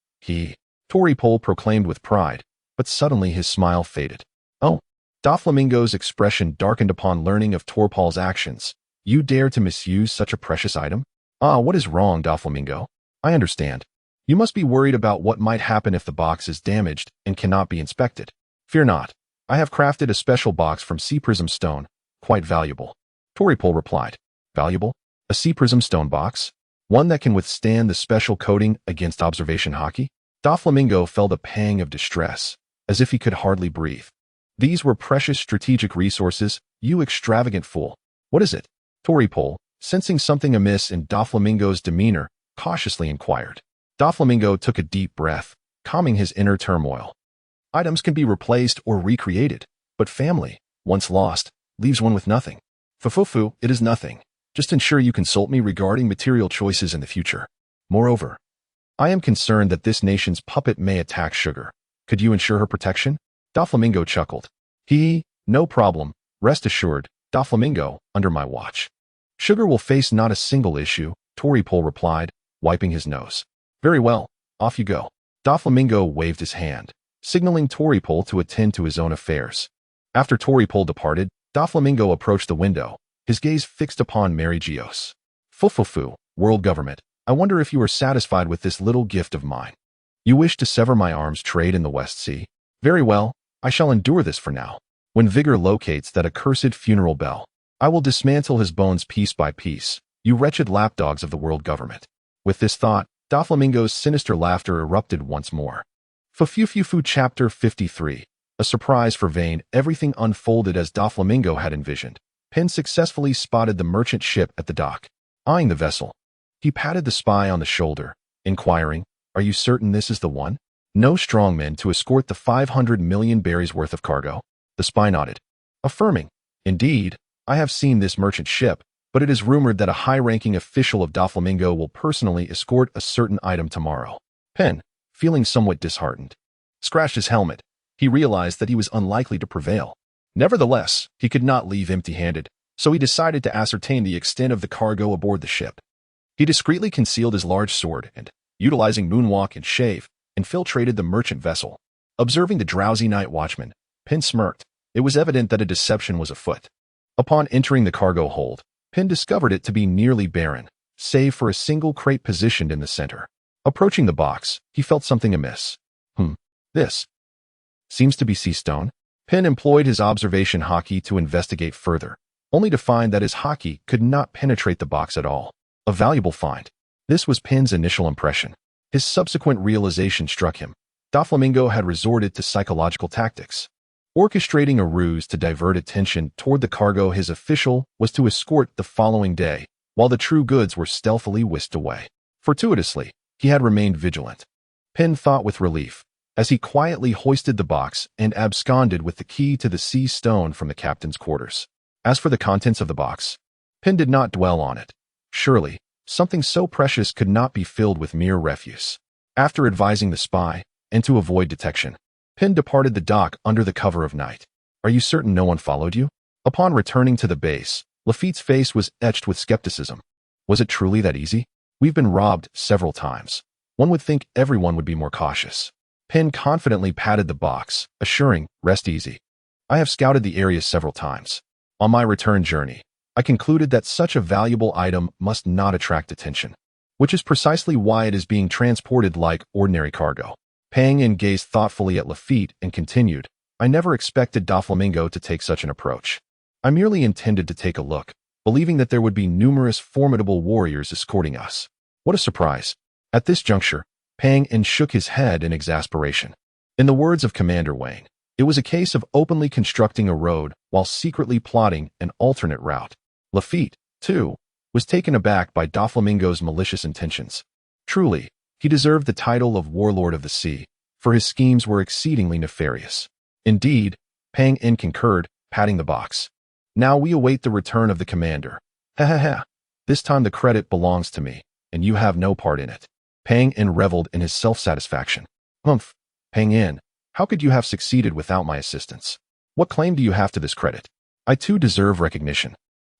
Toripole proclaimed with pride, but suddenly his smile faded. Oh, Doflamingo's expression darkened upon learning of Torpole's actions. You dare to misuse such a precious item? Ah, what is wrong, Doflamingo? I understand. You must be worried about what might happen if the box is damaged and cannot be inspected. Fear not. I have crafted a special box from sea prism stone, quite valuable. Toripole replied. Valuable? A sea prism stone box? One that can withstand the special coating against observation hockey? Doflamingo felt a pang of distress, as if he could hardly breathe. These were precious strategic resources, you extravagant fool. What is it? Toripole, sensing something amiss in Doflamingo's demeanor, cautiously inquired. Doflamingo took a deep breath, calming his inner turmoil. Items can be replaced or recreated, but family, once lost, leaves one with nothing. Fufufu, it is nothing. Just ensure you consult me regarding material choices in the future. Moreover, I am concerned that this nation's puppet may attack Sugar. Could you ensure her protection? Doflamingo chuckled. No problem. Rest assured, Doflamingo, under my watch. Sugar will face not a single issue, Toripole replied, wiping his nose. Very well, off you go. Doflamingo waved his hand, signaling Toripole to attend to his own affairs. After Toripole departed, Doflamingo approached the window, his gaze fixed upon Mary Geos. Fufufu, world government, I wonder if you are satisfied with this little gift of mine. You wish to sever my arms trade in the West Sea? Very well, I shall endure this for now. When Vigor locates that accursed funeral bell, I will dismantle his bones piece by piece, you wretched lapdogs of the world government. With this thought, Doflamingo's sinister laughter erupted once more. Fufufu Chapter 53. A surprise for Vane, everything unfolded as Doflamingo had envisioned. Penn successfully spotted the merchant ship at the dock. Eyeing the vessel, he patted the spy on the shoulder, inquiring, Are you certain this is the one? No strongmen to escort the 500 million berries worth of cargo? The spy nodded, affirming, Indeed, I have seen this merchant ship, but it is rumored that a high-ranking official of Doflamingo will personally escort a certain item tomorrow. Penn, feeling somewhat disheartened, scratched his helmet. He realized that he was unlikely to prevail. Nevertheless, he could not leave empty-handed, so he decided to ascertain the extent of the cargo aboard the ship. He discreetly concealed his large sword and, utilizing moonwalk and shave, infiltrated the merchant vessel. Observing the drowsy night watchman, Penn smirked. It was evident that a deception was afoot. Upon entering the cargo hold, Penn discovered it to be nearly barren, save for a single crate positioned in the center. Approaching the box, he felt something amiss. This seems to be sea stone. Penn employed his observation hockey to investigate further, only to find that his hockey could not penetrate the box at all. A valuable find. This was Penn's initial impression. His subsequent realization struck him. Doflamingo had resorted to psychological tactics. Orchestrating a ruse to divert attention toward the cargo his official was to escort the following day, while the true goods were stealthily whisked away. Fortuitously, he had remained vigilant. Penn thought with relief, as he quietly hoisted the box and absconded with the key to the sea stone from the captain's quarters. As for the contents of the box, Penn did not dwell on it. Surely, something so precious could not be filled with mere refuse. After advising the spy, and to avoid detection, Penn departed the dock under the cover of night. Are you certain no one followed you? Upon returning to the base, Lafitte's face was etched with skepticism. Was it truly that easy? We've been robbed several times. One would think everyone would be more cautious. Penn confidently patted the box, assuring, Rest easy. I have scouted the area several times. On my return journey, I concluded that such a valuable item must not attract attention, which is precisely why it is being transported like ordinary cargo. Pang gazed thoughtfully at Lafitte and continued, I never expected Doflamingo to take such an approach. I merely intended to take a look, believing that there would be numerous formidable warriors escorting us. What a surprise. At this juncture, Pang shook his head in exasperation. In the words of Commander Wang, it was a case of openly constructing a road while secretly plotting an alternate route. Lafitte, too, was taken aback by Doflamingo's malicious intentions. Truly, he deserved the title of Warlord of the Sea, for his schemes were exceedingly nefarious. Indeed, Pang In concurred, patting the box. Now we await the return of the commander. Ha ha ha. This time the credit belongs to me, and you have no part in it. Pang In reveled in his self-satisfaction. Humph. Pang In, how could you have succeeded without my assistance? What claim do you have to this credit? I too deserve recognition.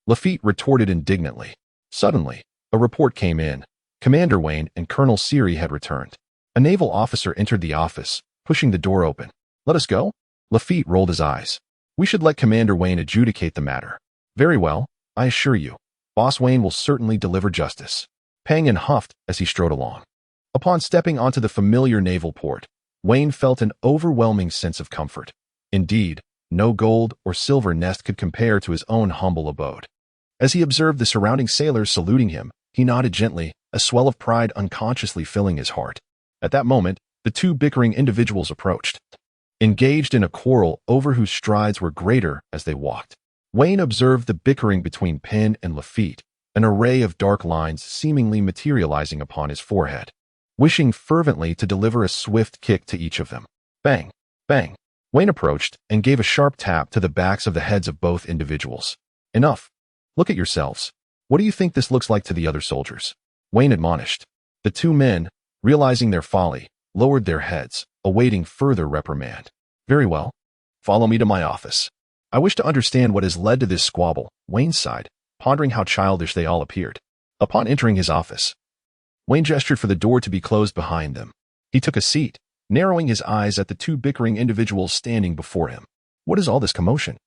Lafitte retorted indignantly. Suddenly, a report came in. Commander Wayne and Colonel Siri had returned. A naval officer entered the office, pushing the door open. Let us go? Lafitte rolled his eyes. We should let Commander Wayne adjudicate the matter. Very well, I assure you. Boss Wayne will certainly deliver justice. Pang In huffed as he strode along. Upon stepping onto the familiar naval port, Wayne felt an overwhelming sense of comfort. Indeed, no gold or silver nest could compare to his own humble abode. As he observed the surrounding sailors saluting him, he nodded gently, a swell of pride unconsciously filling his heart. At that moment, the two bickering individuals approached, engaged in a quarrel over whose strides were greater as they walked. Wayne observed the bickering between Penn and Lafitte, an array of dark lines seemingly materializing upon his forehead, wishing fervently to deliver a swift kick to each of them. Bang! Bang! Wayne approached and gave a sharp tap to the backs of the heads of both individuals. Enough! Look at yourselves. What do you think this looks like to the other soldiers? Wayne admonished. The two men, realizing their folly, lowered their heads, awaiting further reprimand. Very well. Follow me to my office. I wish to understand what has led to this squabble, Wayne sighed, pondering how childish they all appeared. Upon entering his office, Wayne gestured for the door to be closed behind them. He took a seat, narrowing his eyes at the two bickering individuals standing before him. What is all this commotion?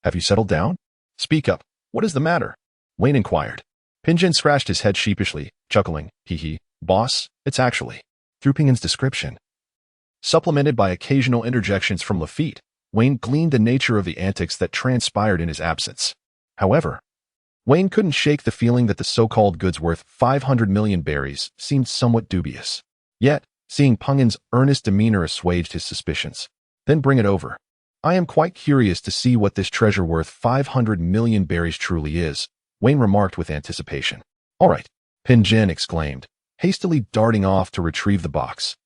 Have you settled down? Speak up. What is the matter? Wayne inquired. Pinjin scratched his head sheepishly, chuckling. Hee. Boss, it's actually. Through Pingin's description, supplemented by occasional interjections from Lafitte, Wayne gleaned the nature of the antics that transpired in his absence. However, Wayne couldn't shake the feeling that the so-called goods worth 500 million berries seemed somewhat dubious. Yet, seeing Pungin's earnest demeanor assuaged his suspicions. Then bring it over. I am quite curious to see what this treasure worth 500 million berries truly is, Wayne remarked with anticipation. All right, Pinjin exclaimed, hastily darting off to retrieve the box,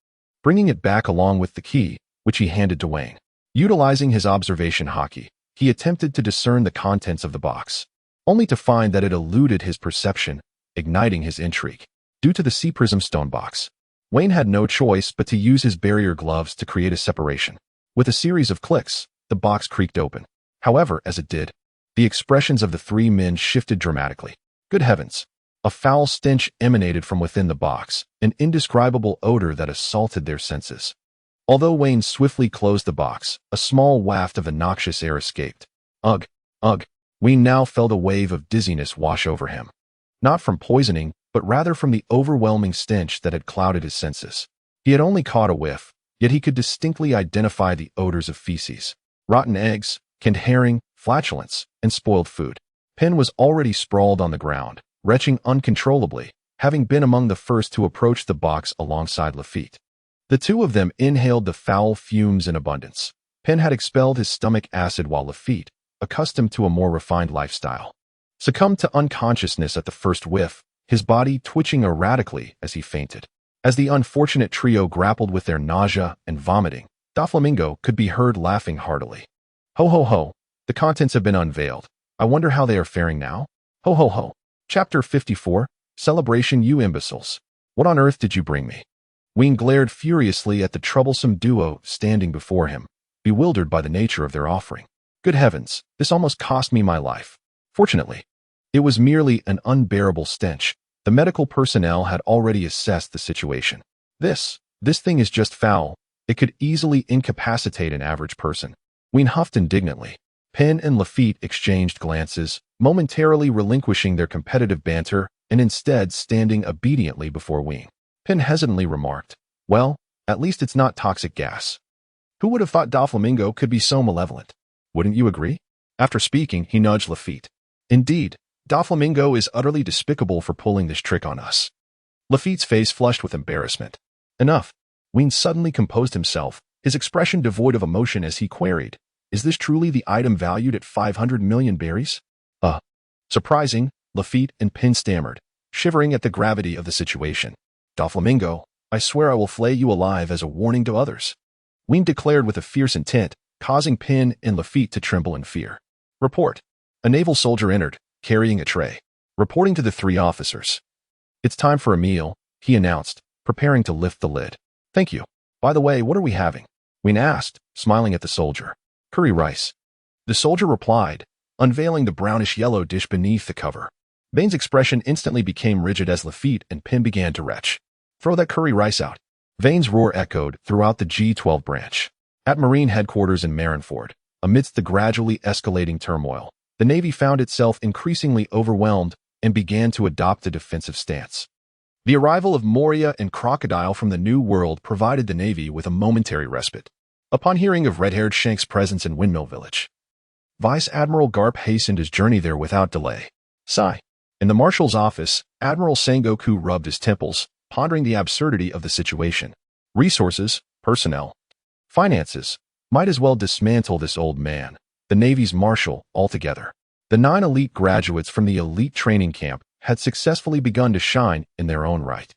bringing it back along with the key, which he handed to Wayne. Utilizing his observation hockey, he attempted to discern the contents of the box, only to find that it eluded his perception, igniting his intrigue. Due to the sea prism stone box, Wayne had no choice but to use his barrier gloves to create a separation. With a series of clicks, the box creaked open. However, as it did, the expressions of the three men shifted dramatically. Good heavens! A foul stench emanated from within the box, an indescribable odor that assaulted their senses. Although Wayne swiftly closed the box, a small waft of the noxious air escaped. Ugh! Ugh! Wayne now felt a wave of dizziness wash over him. Not from poisoning, but rather from the overwhelming stench that had clouded his senses. He had only caught a whiff, yet he could distinctly identify the odors of feces, rotten eggs, canned herring, flatulence, and spoiled food. Penn was already sprawled on the ground, retching uncontrollably, having been among the first to approach the box alongside Lafitte. The two of them inhaled the foul fumes in abundance. Penn had expelled his stomach acid while Lafitte, accustomed to a more refined lifestyle, succumbed to unconsciousness at the first whiff, his body twitching erratically as he fainted. As the unfortunate trio grappled with their nausea and vomiting, Doflamingo could be heard laughing heartily. Ho ho ho, the contents have been unveiled. I wonder how they are faring now? Ho ho ho. Chapter 54, Celebration You Imbeciles. What on earth did you bring me? Wayne glared furiously at the troublesome duo standing before him, bewildered by the nature of their offering. Good heavens, this almost cost me my life. Fortunately, it was merely an unbearable stench. The medical personnel had already assessed the situation. This thing is just foul. It could easily incapacitate an average person. Wayne huffed indignantly. Penn and Lafitte exchanged glances, momentarily relinquishing their competitive banter and instead standing obediently before Wayne. Penn hesitantly remarked, well, at least it's not toxic gas. Who would have thought Doflamingo could be so malevolent? Wouldn't you agree? After speaking, he nudged Lafitte. Indeed, Doflamingo is utterly despicable for pulling this trick on us. Lafitte's face flushed with embarrassment. Enough. Wayne suddenly composed himself, his expression devoid of emotion as he queried, is this truly the item valued at 500 million berries? Surprising, Lafitte and Penn stammered, shivering at the gravity of the situation. Doflamingo, I swear I will flay you alive as a warning to others. Wayne declared with a fierce intent, causing Penn and Lafitte to tremble in fear. Report. A naval soldier entered, carrying a tray. Reporting to the three officers. It's time for a meal, he announced, preparing to lift the lid. Thank you. By the way, what are we having? Wayne asked, smiling at the soldier. Curry rice. The soldier replied, unveiling the brownish-yellow dish beneath the cover. Vane's expression instantly became rigid as Lafitte and Penn began to retch. Throw that curry rice out. Vane's roar echoed throughout the G-12 branch. At Marine headquarters in Marineford, amidst the gradually escalating turmoil, the Navy found itself increasingly overwhelmed and began to adopt a defensive stance. The arrival of Moria and Crocodile from the New World provided the Navy with a momentary respite. Upon hearing of red-haired Shank's presence in Windmill Village, Vice Admiral Garp hastened his journey there without delay. Sigh. In the Marshal's office, Admiral Sengoku rubbed his temples, pondering the absurdity of the situation. Resources, personnel, finances, might as well dismantle this old man, the Navy's Marshal, altogether. The 9 elite graduates from the elite training camp had successfully begun to shine in their own right.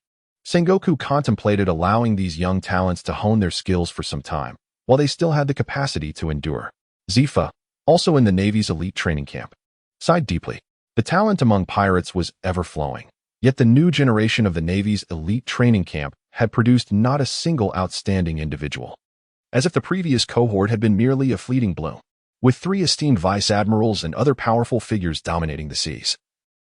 Sengoku contemplated allowing these young talents to hone their skills for some time, while they still had the capacity to endure. Zifa, also in the Navy's elite training camp, sighed deeply. The talent among pirates was ever-flowing, yet the new generation of the Navy's elite training camp had produced not a single outstanding individual. As if the previous cohort had been merely a fleeting bloom, with 3 esteemed vice admirals and other powerful figures dominating the seas.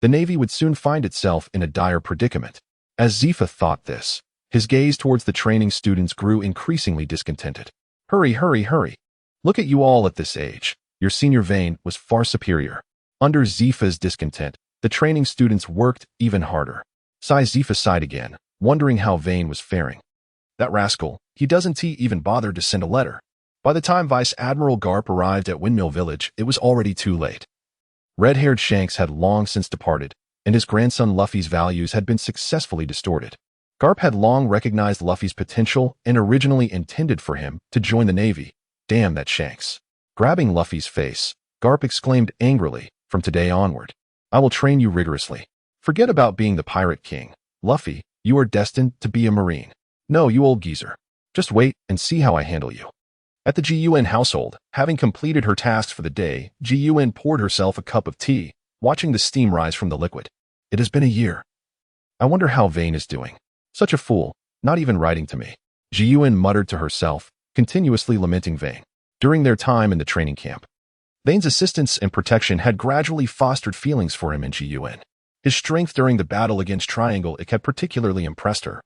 The Navy would soon find itself in a dire predicament. As Zifa thought this, his gaze towards the training students grew increasingly discontented. Hurry, hurry, hurry. Look at you all at this age. Your senior Vane was far superior. Under Zifa's discontent, the training students worked even harder. Zifa sighed again, wondering how Vane was faring. That rascal, he doesn't even bother to send a letter. By the time Vice Admiral Garp arrived at Windmill Village, it was already too late. Red-haired Shanks had long since departed, and his grandson Luffy's values had been successfully distorted. Garp had long recognized Luffy's potential and originally intended for him to join the Navy. Damn that Shanks. Grabbing Luffy's face, Garp exclaimed angrily, from today onward, I will train you rigorously. Forget about being the Pirate King. Luffy, you are destined to be a Marine. No, you old geezer. Just wait and see how I handle you. At the GUN household, having completed her tasks for the day, GUN poured herself a cup of tea, watching the steam rise from the liquid. It has been a year. I wonder how Vane is doing. Such a fool, not even writing to me. GUN muttered to herself, continuously lamenting Vane. During their time in the training camp, Vane's assistance and protection had gradually fostered feelings for him in GUN. His strength during the battle against Triangle had particularly impressed her.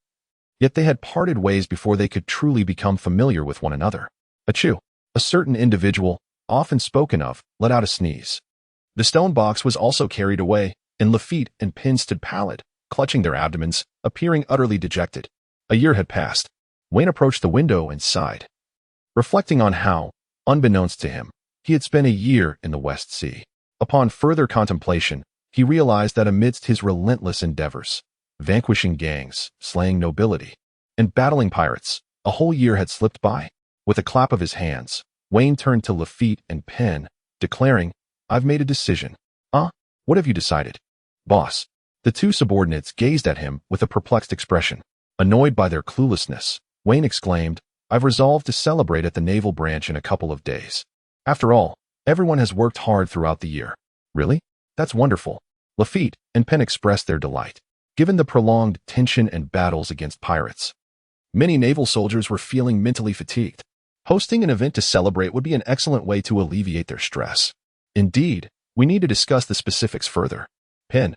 Yet they had parted ways before they could truly become familiar with one another. Achoo! A certain individual, often spoken of, let out a sneeze. The stone box was also carried away, and Lafitte and Penn stood pallid, clutching their abdomens, appearing utterly dejected. A year had passed. Wayne approached the window and sighed, reflecting on how, unbeknownst to him, he had spent a year in the West Sea. Upon further contemplation, he realized that amidst his relentless endeavors, vanquishing gangs, slaying nobility, and battling pirates, a whole year had slipped by. With a clap of his hands, Wayne turned to Lafitte and Penn, declaring, I've made a decision. What have you decided? Boss. The 2 subordinates gazed at him with a perplexed expression. Annoyed by their cluelessness, Wayne exclaimed, I've resolved to celebrate at the naval branch in a couple of days. After all, everyone has worked hard throughout the year. Really? That's wonderful. Lafitte and Penn expressed their delight. Given the prolonged tension and battles against pirates, many naval soldiers were feeling mentally fatigued. Hosting an event to celebrate would be an excellent way to alleviate their stress. Indeed, we need to discuss the specifics further. Penn,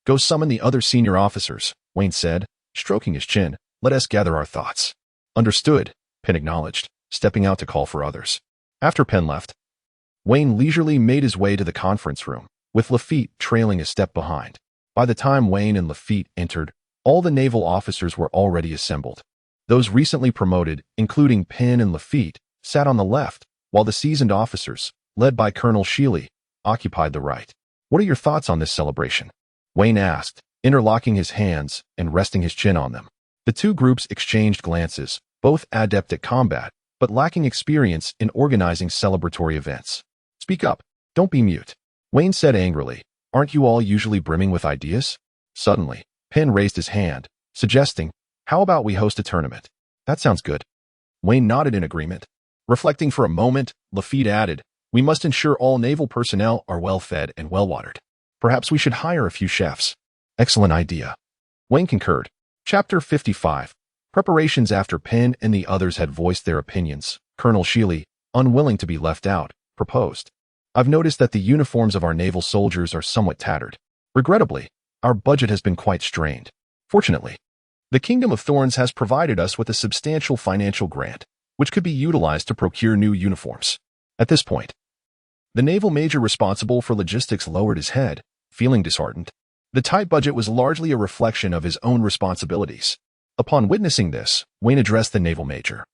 go summon the other senior officers, Wayne said, stroking his chin. Let us gather our thoughts. Understood, Penn acknowledged, stepping out to call for others. After Penn left, Wayne leisurely made his way to the conference room, with Lafitte trailing a step behind. By the time Wayne and Lafitte entered, all the naval officers were already assembled. Those recently promoted, including Penn and Lafitte, sat on the left, while the seasoned officers, led by Colonel Sheely, occupied the right. What are your thoughts on this celebration? Wayne asked, interlocking his hands and resting his chin on them. The 2 groups exchanged glances, both adept at combat, but lacking experience in organizing celebratory events. Speak up. Don't be mute. Wayne said angrily, aren't you all usually brimming with ideas? Suddenly, Penn raised his hand, suggesting, how about we host a tournament? That sounds good. Wayne nodded in agreement. Reflecting for a moment, Lafitte added, "We must ensure all naval personnel are well-fed and well-watered. Perhaps we should hire a few chefs." Excellent idea. Wayne concurred. Chapter 55. Preparations. After Penn and the others had voiced their opinions, Colonel Shealy, unwilling to be left out, proposed, "I've noticed that the uniforms of our naval soldiers are somewhat tattered. Regrettably, our budget has been quite strained. Fortunately, the Kingdom of Thorns has provided us with a substantial financial grant, which could be utilized to procure new uniforms." At this point, the naval major responsible for logistics lowered his head, feeling disheartened. The tight budget was largely a reflection of his own responsibilities. Upon witnessing this, Wayne addressed the naval major,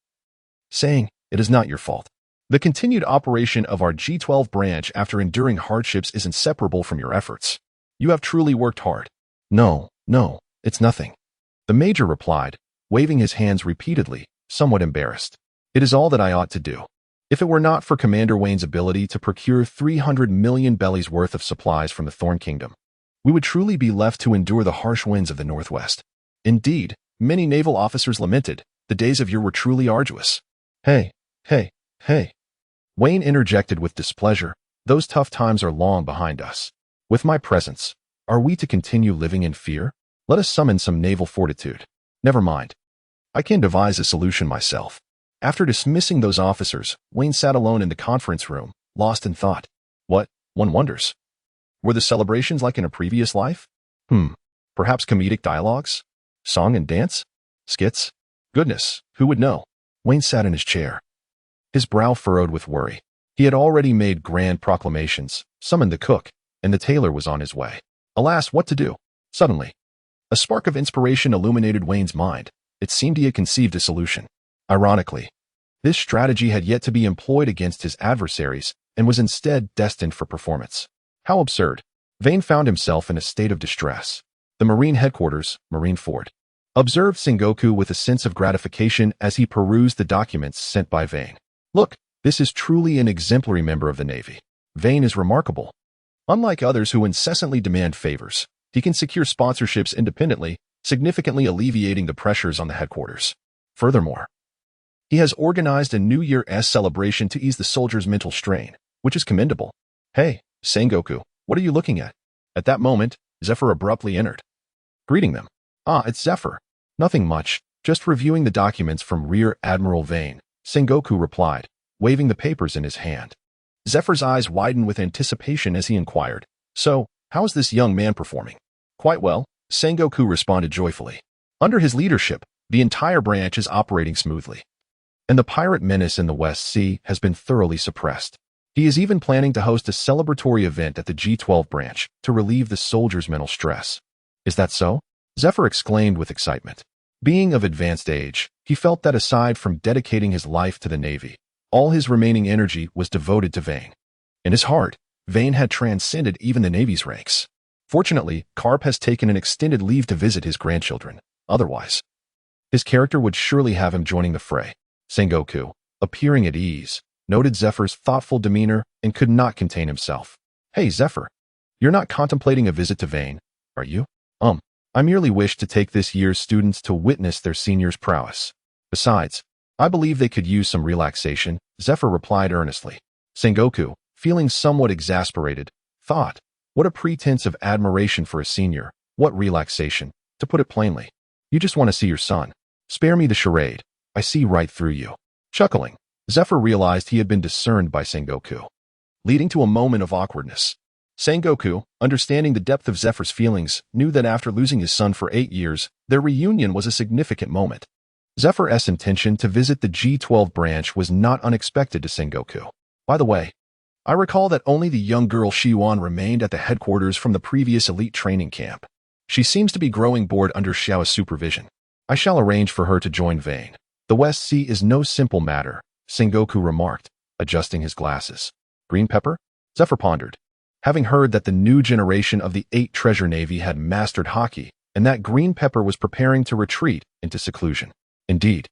saying, "It is not your fault. The continued operation of our G12 branch after enduring hardships is inseparable from your efforts. You have truly worked hard." No, it's nothing," the major replied, waving his hands repeatedly, somewhat embarrassed. "It is all that I ought to do. If it were not for Commander Wayne's ability to procure 300 million bellies worth of supplies from the Thorn Kingdom, we would truly be left to endure the harsh winds of the Northwest. Indeed, many naval officers lamented, the days of yore were truly arduous." Hey. Wayne interjected with displeasure, "Those tough times are long behind us. With my presence, are we to continue living in fear? Let us summon some naval fortitude. Never mind. I can devise a solution myself." After dismissing those officers, Wayne sat alone in the conference room, lost in thought. What, one wonders? Were the celebrations like in a previous life? Perhaps comedic dialogues? Song and dance? Skits? Goodness, who would know? Wayne sat in his chair, his brow furrowed with worry. He had already made grand proclamations, summoned the cook, and the tailor was on his way. Alas, what to do? Suddenly, a spark of inspiration illuminated Wayne's mind. It seemed he had conceived a solution. Ironically, this strategy had yet to be employed against his adversaries and was instead destined for performance. How absurd. Vane found himself in a state of distress. The Marine headquarters, Marine Fort, observed Sengoku with a sense of gratification as he perused the documents sent by Vane. "Look, this is truly an exemplary member of the Navy. Vane is remarkable. Unlike others who incessantly demand favors, he can secure sponsorships independently, significantly alleviating the pressures on the headquarters. Furthermore, he has organized a New Year's celebration to ease the soldiers' mental strain, which is commendable. Hey, Sengoku, what are you looking at?" At that moment, Zephyr abruptly entered, greeting them. "Ah, it's Zephyr. Nothing much, just reviewing the documents from Rear Admiral Vane," Sengoku replied, waving the papers in his hand. Zephyr's eyes widened with anticipation as he inquired, "So, how is this young man performing?" "Quite well," Sengoku responded joyfully. "Under his leadership, the entire branch is operating smoothly, and the pirate menace in the West Sea has been thoroughly suppressed. He is even planning to host a celebratory event at the G12 branch to relieve the soldiers' mental stress." "Is that so?" Zephyr exclaimed with excitement. Being of advanced age, he felt that aside from dedicating his life to the Navy, all his remaining energy was devoted to Vane. In his heart, Vane had transcended even the Navy's ranks. Fortunately, Karp has taken an extended leave to visit his grandchildren. Otherwise, his character would surely have him joining the fray. Sengoku, appearing at ease, noted Zephyr's thoughtful demeanor and could not contain himself. "Hey, Zephyr, you're not contemplating a visit to Vane, are you?" I merely wish to take this year's students to witness their seniors' prowess. Besides, I believe they could use some relaxation," Zephyr replied earnestly. Sengoku, feeling somewhat exasperated, thought, what a pretense of admiration for a senior, what relaxation, to put it plainly. You just want to see your son. Spare me the charade. I see right through you. Chuckling, Zephyr realized he had been discerned by Sengoku, leading to a moment of awkwardness. Sengoku, understanding the depth of Zephyr's feelings, knew that after losing his son for 8 years, their reunion was a significant moment. Zephyr's intention to visit the G12 branch was not unexpected to Sengoku. By the way, I recall that only the young girl Shiwan remained at the headquarters from the previous elite training camp. She seems to be growing bored under Xiao's supervision. I shall arrange for her to join Vane. The West Sea is no simple matter, Sengoku remarked, adjusting his glasses. Green pepper? Zephyr pondered, having heard that the new generation of the 8 Treasure Navy had mastered hockey, and that green pepper was preparing to retreat into seclusion. Indeed,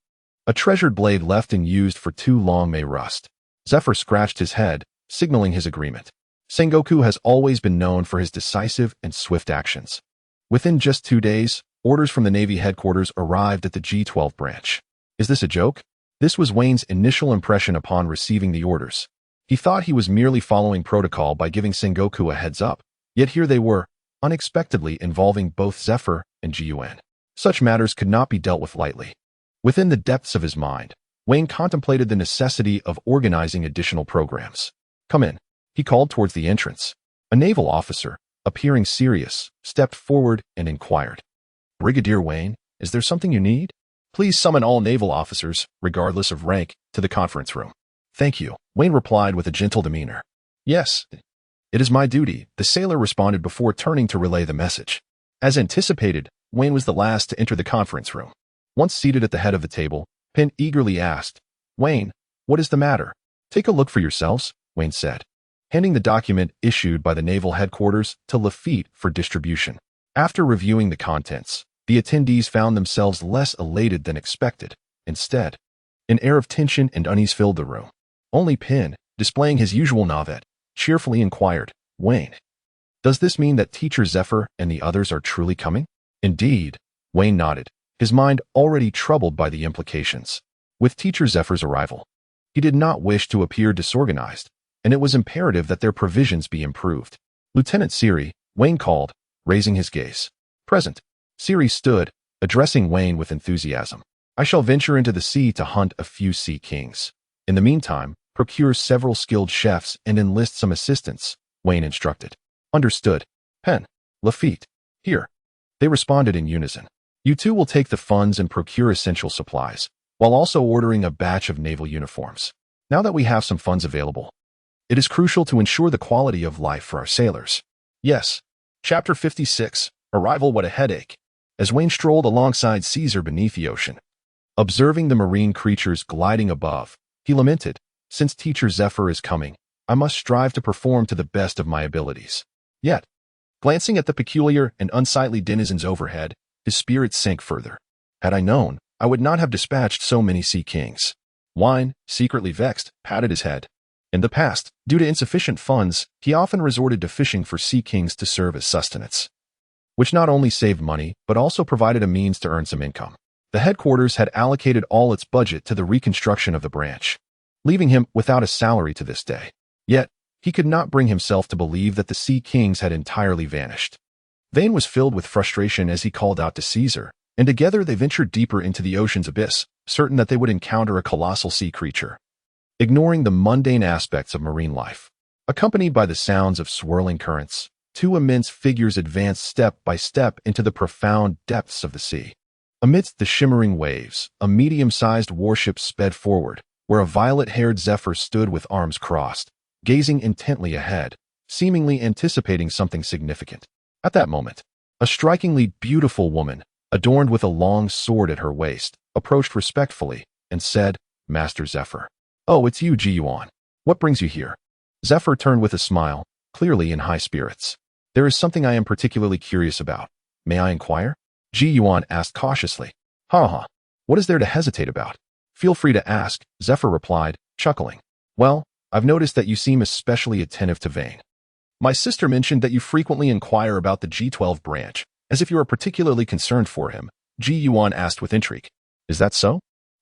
a treasured blade left unused for too long may rust. Zephyr scratched his head, signaling his agreement. Sengoku has always been known for his decisive and swift actions. Within just 2 days, orders from the Navy headquarters arrived at the G12 branch. Is this a joke? This was Wayne's initial impression upon receiving the orders. He thought he was merely following protocol by giving Sengoku a heads up, yet here they were, unexpectedly involving both Zephyr and G.U.N. Such matters could not be dealt with lightly. Within the depths of his mind, Wayne contemplated the necessity of organizing additional programs. "Come in," he called towards the entrance. A naval officer, appearing serious, stepped forward and inquired, "Brigadier Wayne, is there something you need? Please summon all naval officers, regardless of rank, to the conference room." "Thank you," Wayne replied with a gentle demeanor. "Yes, it is my duty," the sailor responded before turning to relay the message. As anticipated, Wayne was the last to enter the conference room. Once seated at the head of the table, Penn eagerly asked, "Wayne, what is the matter?" "Take a look for yourselves," Wayne said, handing the document issued by the naval headquarters to Lafitte for distribution. After reviewing the contents, the attendees found themselves less elated than expected. Instead, an air of tension and unease filled the room. Only Penn, displaying his usual navet, cheerfully inquired, "Wayne, does this mean that Teacher Zephyr and the others are truly coming?" "Indeed," Wayne nodded, his mind already troubled by the implications. With Teacher Zephyr's arrival, he did not wish to appear disorganized, and it was imperative that their provisions be improved. "Lieutenant Siri," Wayne called, raising his gaze. "Present." Siri stood, addressing Wayne with enthusiasm. "I shall venture into the sea to hunt a few sea kings. In the meantime, procure several skilled chefs and enlist some assistants," Wayne instructed. "Understood." Penn, Lafitte, here. They responded in unison. "You two will take the funds and procure essential supplies, while also ordering a batch of naval uniforms. Now that we have some funds available, it is crucial to ensure the quality of life for our sailors." "Yes." Chapter 56, Arrival. What a headache. As Wayne strolled alongside Caesar beneath the ocean, observing the marine creatures gliding above, he lamented, "Since Teacher Zephyr is coming, I must strive to perform to the best of my abilities." Yet, glancing at the peculiar and unsightly denizens overhead, his spirits sank further. "Had I known, I would not have dispatched so many sea kings." Wine, secretly vexed, patted his head. In the past, due to insufficient funds, he often resorted to fishing for sea kings to serve as sustenance, which not only saved money, but also provided a means to earn some income. The headquarters had allocated all its budget to the reconstruction of the branch, leaving him without a salary to this day. Yet, he could not bring himself to believe that the Sea Kings had entirely vanished. Vane was filled with frustration as he called out to Caesar, and together they ventured deeper into the ocean's abyss, certain that they would encounter a colossal sea creature. Ignoring the mundane aspects of marine life, accompanied by the sounds of swirling currents, two immense figures advanced step by step into the profound depths of the sea. Amidst the shimmering waves, a medium-sized warship sped forward, where a violet-haired Zephyr stood with arms crossed, gazing intently ahead, seemingly anticipating something significant. At that moment, a strikingly beautiful woman, adorned with a long sword at her waist, approached respectfully and said, "Master Zephyr." "Oh, it's you, Ji-Yuan. What brings you here?" Zephyr turned with a smile, clearly in high spirits. "There is something I am particularly curious about. May I inquire?" Ji-Yuan asked cautiously. "Ha. What is there to hesitate about?" "Feel free to ask," Zephyr replied, chuckling. "Well, I've noticed that you seem especially attentive to Vane. My sister mentioned that you frequently inquire about the G12 branch, as if you are particularly concerned for him," Ji-Yuan asked with intrigue. "Is that so?"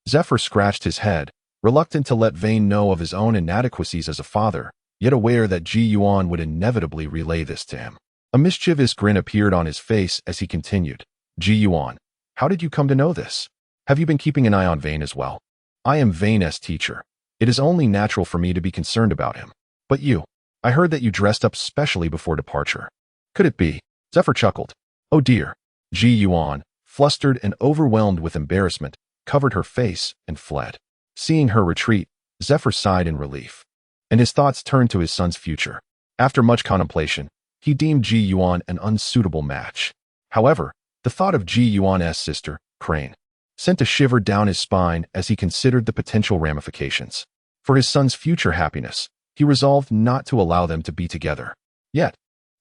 Zephyr scratched his head, reluctant to let Vane know of his own inadequacies as a father, yet aware that Ji-Yuan would inevitably relay this to him. A mischievous grin appeared on his face as he continued. "Ji-Yuan, how did you come to know this? Have you been keeping an eye on Vane as well? I am Vane's teacher. It is only natural for me to be concerned about him. But you, I heard that you dressed up specially before departure. Could it be?" Zephyr chuckled. "Oh dear." Ji-Yuan, flustered and overwhelmed with embarrassment, covered her face and fled. Seeing her retreat, Zephyr sighed in relief, and his thoughts turned to his son's future. After much contemplation, he deemed Ji-Yuan an unsuitable match. However, the thought of Ji-Yuan's sister, Crane, sent a shiver down his spine as he considered the potential ramifications. For his son's future happiness, he resolved not to allow them to be together. Yet,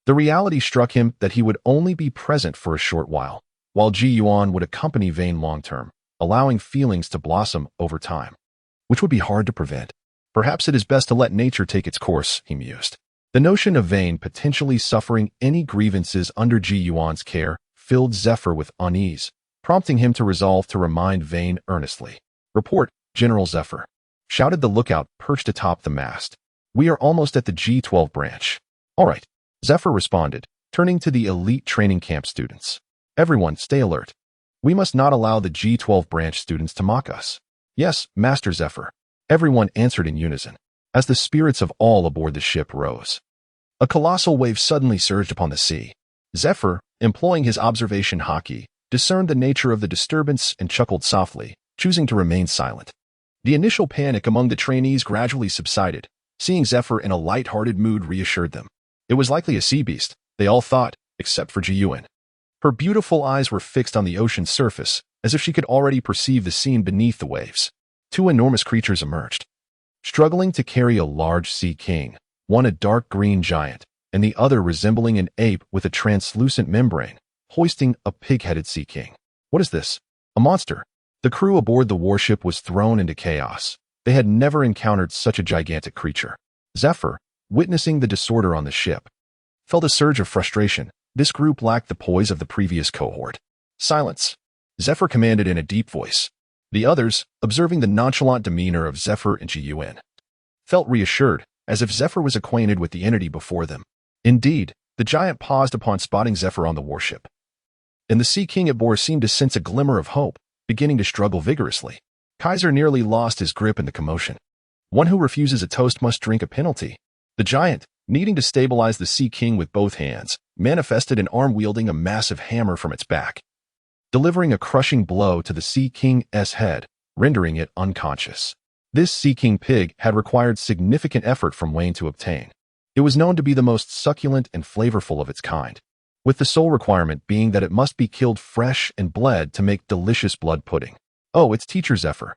the reality struck him that he would only be present for a short while Ji-Yuan would accompany Vane long-term, allowing feelings to blossom over time, which would be hard to prevent. Perhaps it is best to let nature take its course, he mused. The notion of Vane potentially suffering any grievances under Ji-Yuan's care filled Zephyr with unease, prompting him to resolve to remind Vane earnestly. "Report," General Zephyr, shouted the lookout perched atop the mast. We are almost at the G12 branch. All right, Zephyr responded, turning to the elite training camp students. Everyone, stay alert. We must not allow the G12 branch students to mock us. Yes, Master Zephyr. Everyone answered in unison, as the spirits of all aboard the ship rose. A colossal wave suddenly surged upon the sea. Zephyr, employing his observation hockey, discerned the nature of the disturbance and chuckled softly, choosing to remain silent. The initial panic among the trainees gradually subsided. Seeing Zephyr in a light-hearted mood reassured them. It was likely a sea beast, they all thought, except for Ji-Yuan. Her beautiful eyes were fixed on the ocean's surface, as if she could already perceive the scene beneath the waves. Two enormous creatures emerged. Struggling to carry a large sea king, one a dark green giant, and the other resembling an ape with a translucent membrane, hoisting a pig-headed sea king. What is this? A monster. The crew aboard the warship was thrown into chaos. They had never encountered such a gigantic creature. Zephyr, witnessing the disorder on the ship, felt a surge of frustration. This group lacked the poise of the previous cohort. Silence, Zephyr commanded in a deep voice. The others, observing the nonchalant demeanor of Zephyr and Ji-Yuan, felt reassured, as if Zephyr was acquainted with the entity before them. Indeed, the giant paused upon spotting Zephyr on the warship. And the Sea King it bore seemed to sense a glimmer of hope, beginning to struggle vigorously. Kaiser nearly lost his grip in the commotion. One who refuses a toast must drink a penalty. The giant, needing to stabilize the Sea King with both hands, manifested an arm wielding a massive hammer from its back, delivering a crushing blow to the Sea King's head, rendering it unconscious. This Sea King pig had required significant effort from Wayne to obtain. It was known to be the most succulent and flavorful of its kind, with the sole requirement being that it must be killed fresh and bled to make delicious blood pudding. Oh, it's Teacher Zephyr,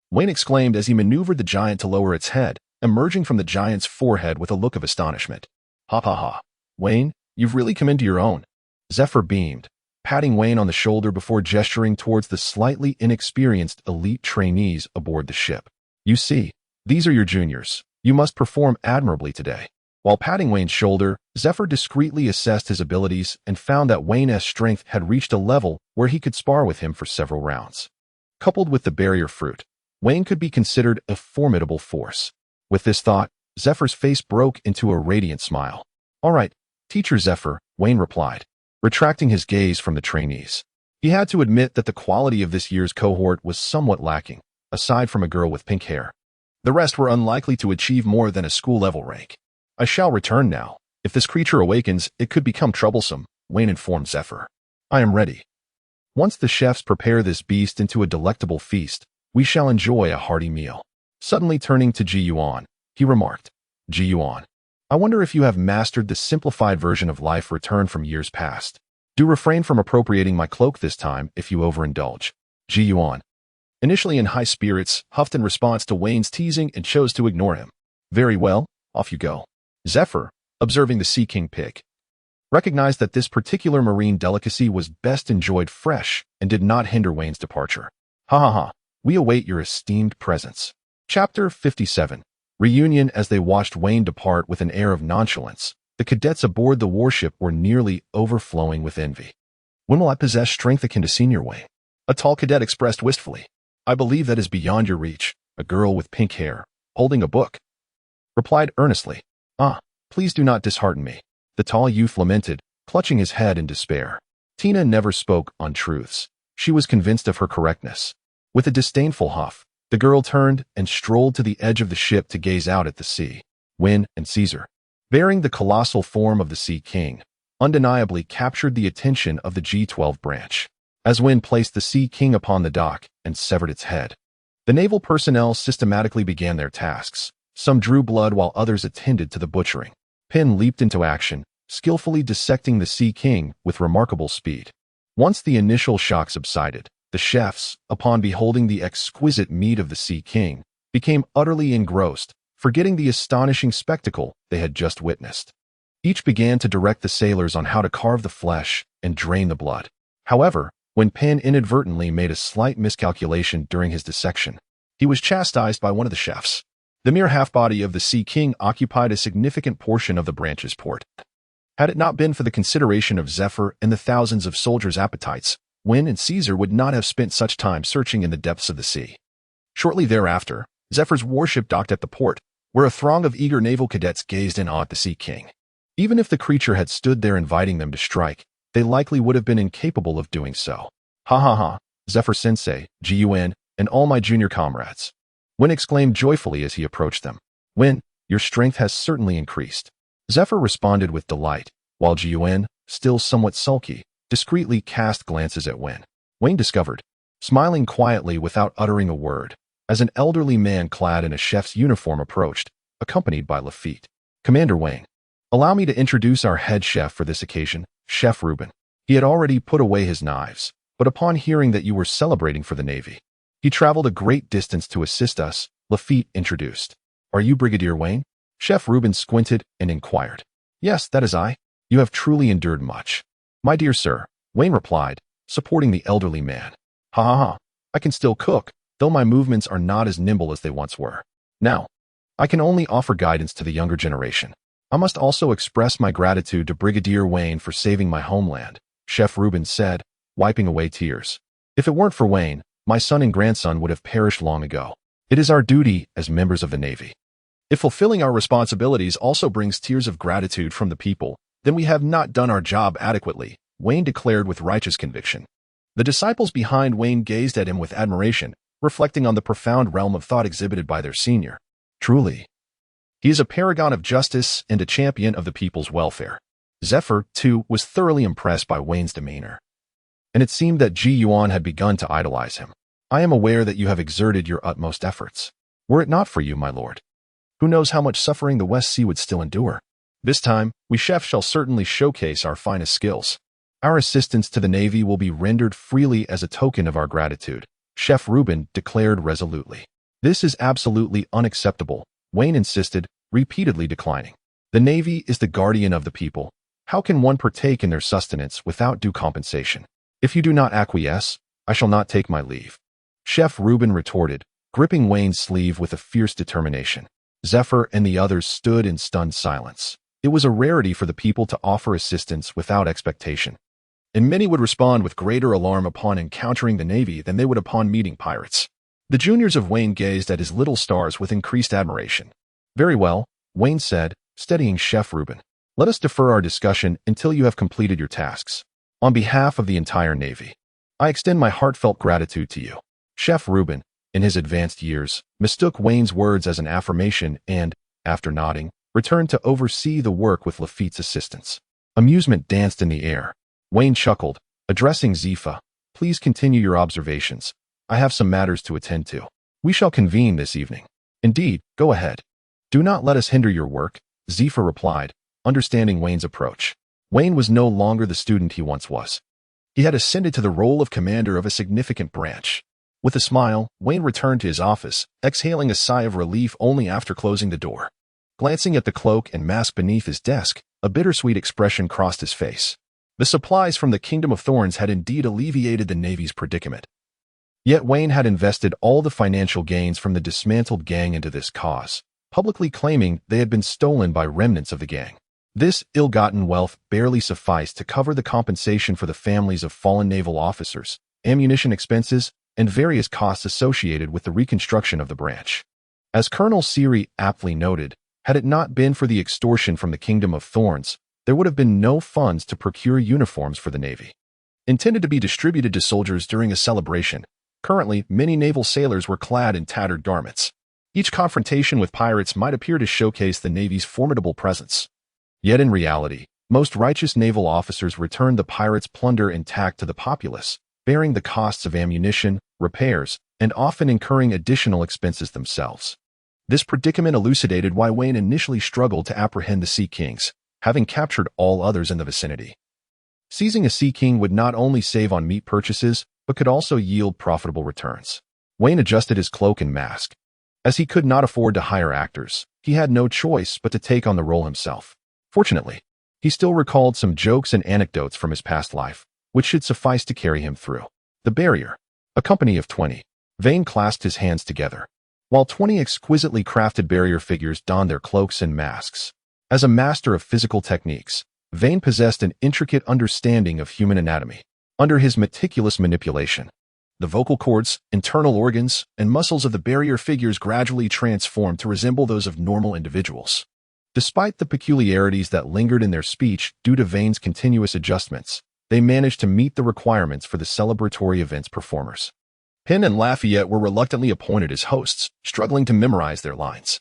Wayne exclaimed as he maneuvered the giant to lower its head, emerging from the giant's forehead with a look of astonishment. Ha ha ha. Wayne, you've really come into your own. Zephyr beamed, patting Wayne on the shoulder before gesturing towards the slightly inexperienced elite trainees aboard the ship. You see, these are your juniors. You must perform admirably today. While patting Wayne's shoulder, Zephyr discreetly assessed his abilities and found that Wayne's strength had reached a level where he could spar with him for several rounds. Coupled with the barrier fruit, Wayne could be considered a formidable force. With this thought, Zephyr's face broke into a radiant smile. All right, Teacher Zephyr, Wayne replied, retracting his gaze from the trainees. He had to admit that the quality of this year's cohort was somewhat lacking, aside from a girl with pink hair. The rest were unlikely to achieve more than a school-level rank. I shall return now. If this creature awakens, it could become troublesome, Wayne informed Zephyr. I am ready. Once the chefs prepare this beast into a delectable feast, we shall enjoy a hearty meal. Suddenly turning to Ji-Yuan, he remarked, Ji-Yuan, I wonder if you have mastered the simplified version of life returned from years past. Do refrain from appropriating my cloak this time if you overindulge. Ji-Yuan, initially in high spirits, huffed in response to Wayne's teasing and chose to ignore him. Very well, off you go. Zephyr, observing the Sea King pig, recognized that this particular marine delicacy was best enjoyed fresh and did not hinder Wayne's departure. Ha ha ha, we await your esteemed presence. Chapter 57. Reunion. As they watched Wayne depart with an air of nonchalance, the cadets aboard the warship were nearly overflowing with envy. When will I possess strength akin to Senior Wayne? A tall cadet expressed wistfully. I believe that is beyond your reach. A girl with pink hair, holding a book, replied earnestly. Ah, please do not dishearten me. The tall youth lamented, clutching his head in despair. Tina never spoke untruths. She was convinced of her correctness. With a disdainful huff, the girl turned and strolled to the edge of the ship to gaze out at the sea. Wynne and Caesar, bearing the colossal form of the Sea King, undeniably captured the attention of the G12 branch. As Wynne placed the Sea King upon the dock and severed its head, the naval personnel systematically began their tasks. Some drew blood while others attended to the butchering. Penn leaped into action, skillfully dissecting the Sea King with remarkable speed. Once the initial shock subsided, the chefs, upon beholding the exquisite meat of the Sea King, became utterly engrossed, forgetting the astonishing spectacle they had just witnessed. Each began to direct the sailors on how to carve the flesh and drain the blood. However, when Penn inadvertently made a slight miscalculation during his dissection, he was chastised by one of the chefs. The mere half-body of the Sea King occupied a significant portion of the branch's port. Had it not been for the consideration of Zephyr and the thousands of soldiers' appetites, Wynne and Caesar would not have spent such time searching in the depths of the sea. Shortly thereafter, Zephyr's warship docked at the port, where a throng of eager naval cadets gazed in awe at the Sea King. Even if the creature had stood there inviting them to strike, they likely would have been incapable of doing so. Ha ha ha, Zephyr-sensei, Gun, and all my junior comrades. When exclaimed joyfully as he approached them. When, your strength has certainly increased. Zephyr responded with delight, while Gun, still somewhat sulky, discreetly cast glances at When. Wayne discovered, smiling quietly without uttering a word, as an elderly man clad in a chef's uniform approached, accompanied by Lafitte. Commander Wayne, allow me to introduce our head chef for this occasion, Chef Reuben. He had already put away his knives, but upon hearing that you were celebrating for the Navy, he traveled a great distance to assist us, Lafitte introduced. Are you Brigadier Wayne? Chef Reuben squinted and inquired. Yes, that is I. You have truly endured much. My dear sir, Wayne replied, supporting the elderly man. Ha ha ha, I can still cook, though my movements are not as nimble as they once were. Now, I can only offer guidance to the younger generation. I must also express my gratitude to Brigadier Wayne for saving my homeland, Chef Reuben said, wiping away tears. If it weren't for Wayne, my son and grandson would have perished long ago. It is our duty as members of the Navy. If fulfilling our responsibilities also brings tears of gratitude from the people, then we have not done our job adequately, Wayne declared with righteous conviction. The disciples behind Wayne gazed at him with admiration, reflecting on the profound realm of thought exhibited by their senior. Truly, he is a paragon of justice and a champion of the people's welfare. Zephyr, too, was thoroughly impressed by Wayne's demeanor. And it seemed that Yuan had begun to idolize him. I am aware that you have exerted your utmost efforts. Were it not for you, my lord, who knows how much suffering the West Sea would still endure? This time, we chefs shall certainly showcase our finest skills. Our assistance to the Navy will be rendered freely as a token of our gratitude, Chef Reuben declared resolutely. This is absolutely unacceptable, Wayne insisted, repeatedly declining. The Navy is the guardian of the people. How can one partake in their sustenance without due compensation? If you do not acquiesce, I shall not take my leave. Chef Reuben retorted, gripping Wayne's sleeve with a fierce determination. Zephyr and the others stood in stunned silence. It was a rarity for the people to offer assistance without expectation, and many would respond with greater alarm upon encountering the Navy than they would upon meeting pirates. The juniors of Wayne gazed at his little stars with increased admiration. Very well, Wayne said, steadying Chef Reuben. Let us defer our discussion until you have completed your tasks. On behalf of the entire Navy, I extend my heartfelt gratitude to you. Chef Reuben, in his advanced years, mistook Wayne's words as an affirmation and, after nodding, returned to oversee the work with Lafitte's assistance. Amusement danced in the air. Wayne chuckled, addressing Zephyr. Please continue your observations. I have some matters to attend to. We shall convene this evening. Indeed, go ahead. Do not let us hinder your work, Zephyr replied, understanding Wayne's approach. Wayne was no longer the student he once was. He had ascended to the role of commander of a significant branch. With a smile, Wayne returned to his office, exhaling a sigh of relief only after closing the door. Glancing at the cloak and mask beneath his desk, a bittersweet expression crossed his face. The supplies from the Kingdom of Thorns had indeed alleviated the Navy's predicament. Yet Wayne had invested all the financial gains from the dismantled gang into this cause, publicly claiming they had been stolen by remnants of the gang. This ill-gotten wealth barely sufficed to cover the compensation for the families of fallen naval officers, ammunition expenses, and various costs associated with the reconstruction of the branch. As Colonel Siri aptly noted, had it not been for the extortion from the Kingdom of Thorns, there would have been no funds to procure uniforms for the Navy. Intended to be distributed to soldiers during a celebration, currently many naval sailors were clad in tattered garments. Each confrontation with pirates might appear to showcase the Navy's formidable presence. Yet in reality, most righteous naval officers returned the pirates' plunder intact to the populace, bearing the costs of ammunition, repairs, and often incurring additional expenses themselves. This predicament elucidated why Wayne initially struggled to apprehend the Sea Kings, having captured all others in the vicinity. Seizing a Sea King would not only save on meat purchases, but could also yield profitable returns. Wayne adjusted his cloak and mask. As he could not afford to hire actors, he had no choice but to take on the role himself. Fortunately, he still recalled some jokes and anecdotes from his past life, which should suffice to carry him through. The barrier, a company of 20. Vane clasped his hands together, while 20 exquisitely crafted barrier figures donned their cloaks and masks. As a master of physical techniques, Vane possessed an intricate understanding of human anatomy. Under his meticulous manipulation, The vocal cords, internal organs, and muscles of the barrier figures gradually transformed to resemble those of normal individuals. Despite the peculiarities that lingered in their speech due to Vane's continuous adjustments, they managed to meet the requirements for the celebratory event's performers. Penn and Lafayette were reluctantly appointed as hosts, struggling to memorize their lines.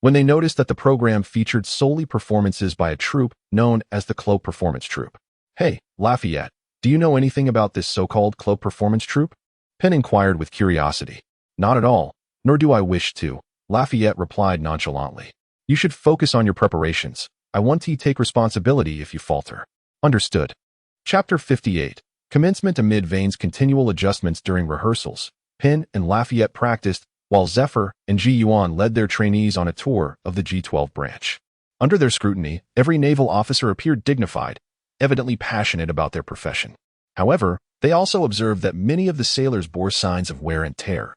When they noticed that the program featured solely performances by a troupe known as the Cloak Performance Troupe. "Hey, Lafayette, do you know anything about this so-called Cloak Performance Troupe?" Penn inquired with curiosity. "Not at all, nor do I wish to," Lafayette replied nonchalantly. "You should focus on your preparations. I want to take responsibility if you falter." "Understood." Chapter 58. Commencement. Amid Vane's continual adjustments during rehearsals, Penn and Lafayette practiced, while Zephyr and Ji Yuan led their trainees on a tour of the G12 branch. Under their scrutiny, every naval officer appeared dignified, evidently passionate about their profession. However, they also observed that many of the sailors bore signs of wear and tear,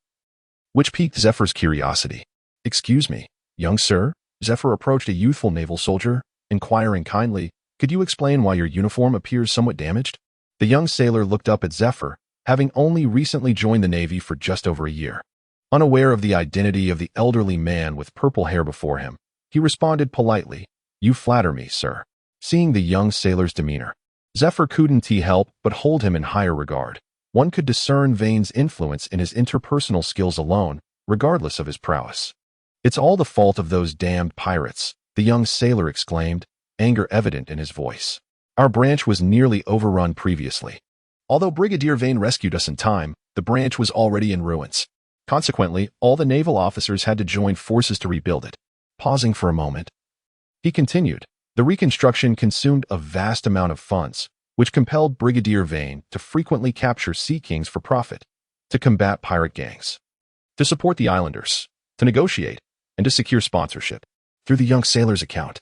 which piqued Zephyr's curiosity. "Excuse me, young sir," Zephyr approached a youthful naval soldier, inquiring kindly, "Could you explain why your uniform appears somewhat damaged?" The young sailor looked up at Zephyr, having only recently joined the Navy for just over a year. Unaware of the identity of the elderly man with purple hair before him, he responded politely, "You flatter me, sir." Seeing the young sailor's demeanor, Zephyr couldn't help but hold him in higher regard. One could discern Vane's influence in his interpersonal skills alone, regardless of his prowess. "It's all the fault of those damned pirates," the young sailor exclaimed, anger evident in his voice. "Our branch was nearly overrun previously. Although Brigadier Vane rescued us in time, the branch was already in ruins. Consequently, all the naval officers had to join forces to rebuild it." Pausing for a moment, he continued, "The reconstruction consumed a vast amount of funds, which compelled Brigadier Vane to frequently capture sea kings for profit, to combat pirate gangs, to support the islanders, to negotiate, and to secure sponsorship." Through the young sailor's account,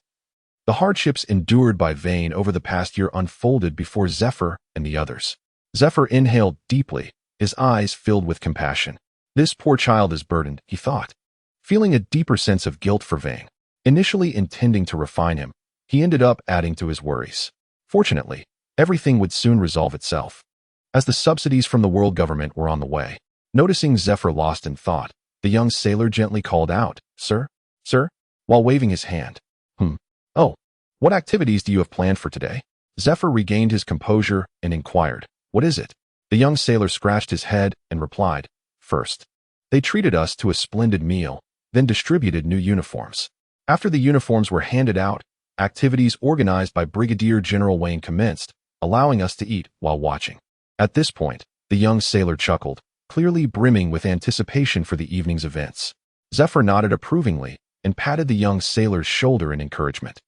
the hardships endured by Vane over the past year unfolded before Zephyr and the others. Zephyr inhaled deeply, his eyes filled with compassion. "This poor child is burdened," he thought, feeling a deeper sense of guilt for Vane. Initially intending to refine him, he ended up adding to his worries. Fortunately, everything would soon resolve itself, as the subsidies from the world government were on the way. Noticing Zephyr lost in thought, the young sailor gently called out, "Sir? Sir?" while waving his hand. "Oh, what activities do you have planned for today?" Zephyr regained his composure and inquired, "What is it?" The young sailor scratched his head and replied, "First, they treated us to a splendid meal, then distributed new uniforms. After the uniforms were handed out, activities organized by Brigadier General Wayne commenced, allowing us to eat while watching." At this point, the young sailor chuckled, clearly brimming with anticipation for the evening's events. Zephyr nodded approvingly and patted the young sailor's shoulder in encouragement.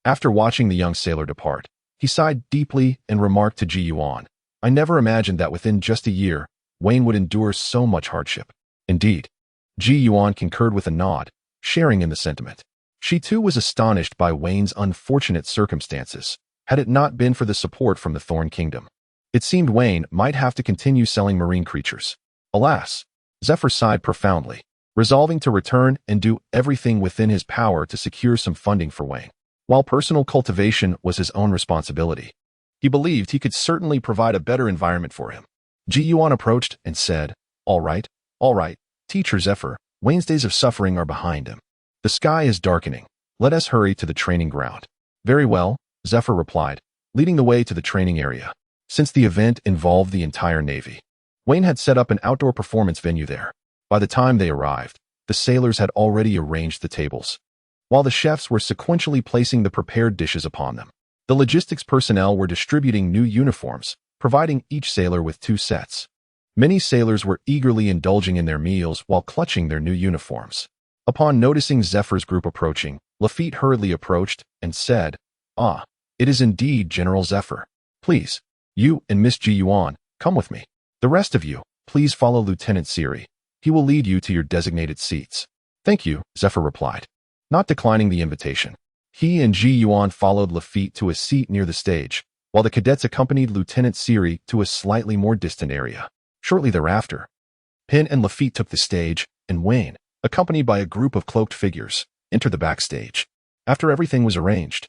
After watching the young sailor depart, he sighed deeply and remarked to Ji Yuan, "I never imagined that within just a year, Wayne would endure so much hardship." Indeed, Ji Yuan concurred with a nod, sharing in the sentiment. She too was astonished by Wayne's unfortunate circumstances, had it not been for the support from the Thorn Kingdom. It seemed Wayne might have to continue selling marine creatures. Alas, Zephyr sighed profoundly, resolving to return and do everything within his power to secure some funding for Wayne. While personal cultivation was his own responsibility, he believed he could certainly provide a better environment for him. Ji Yuan approached and said, all right, Teacher Zephyr, Wayne's days of suffering are behind him. The sky is darkening. Let us hurry to the training ground." "Very well," Zephyr replied, leading the way to the training area. Since the event involved the entire Navy, Wayne had set up an outdoor performance venue there. By the time they arrived, the sailors had already arranged the tables, while the chefs were sequentially placing the prepared dishes upon them. The logistics personnel were distributing new uniforms, providing each sailor with 2 sets. Many sailors were eagerly indulging in their meals while clutching their new uniforms. Upon noticing Zephyr's group approaching, Lafitte hurriedly approached and said, "Ah, it is indeed General Zephyr. Please, you and Miss Ji Yuan, come with me. The rest of you, please follow Lieutenant Siri. He will lead you to your designated seats." "Thank you," Zephyr replied, not declining the invitation. He and Ji Yuan followed Lafitte to a seat near the stage, while the cadets accompanied Lieutenant Siri to a slightly more distant area. Shortly thereafter, Penn and Lafitte took the stage, and Wayne, accompanied by a group of cloaked figures, entered the backstage. After everything was arranged,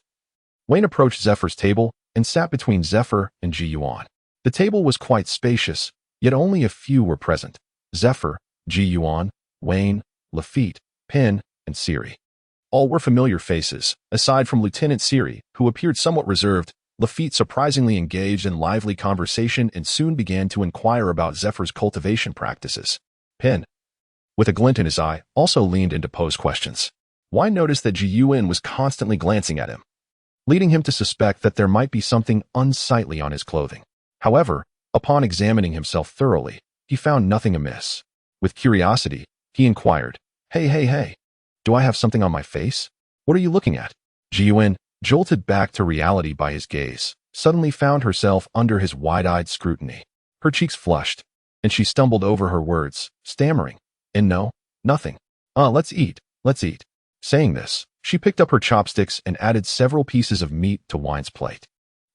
Wayne approached Zephyr's table and sat between Zephyr and Ji Yuan. The table was quite spacious, Yet only a few were present: Zephyr, Ji-Yuan, Wayne, Lafitte, Pin, and Siri. All were familiar faces, aside from Lieutenant Siri, who appeared somewhat reserved. Lafitte surprisingly engaged in lively conversation and soon began to inquire about Zephyr's cultivation practices. Pin, with a glint in his eye, also leaned in to pose questions. Wayne noticed that Ji-Yuan was constantly glancing at him, leading him to suspect that there might be something unsightly on his clothing. However, upon examining himself thoroughly, he found nothing amiss. With curiosity, he inquired, Hey, do I have something on my face? What are you looking at?" Ji-Yuan, jolted back to reality by his gaze, suddenly found herself under his wide-eyed scrutiny. Her cheeks flushed, and she stumbled over her words, stammering, "And no, nothing. Let's eat. Saying this, she picked up her chopsticks and added several pieces of meat to Wayne's plate.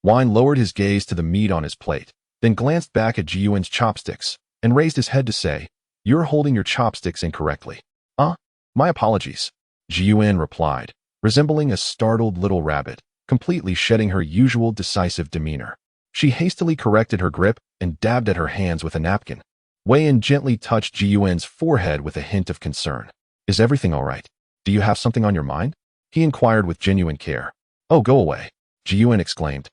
Wayne lowered his gaze to the meat on his plate, then glanced back at Ji-Yuan's chopsticks and raised his head to say, "You're holding your chopsticks incorrectly." My apologies," Ji-Yuan replied, resembling a startled little rabbit, completely shedding her usual decisive demeanor. She hastily corrected her grip and dabbed at her hands with a napkin. Wayne gently touched Ji-Yuan's forehead with a hint of concern. "Is everything all right? Do you have something on your mind?" he inquired with genuine care. "Oh, go away," Ji-Yuan exclaimed,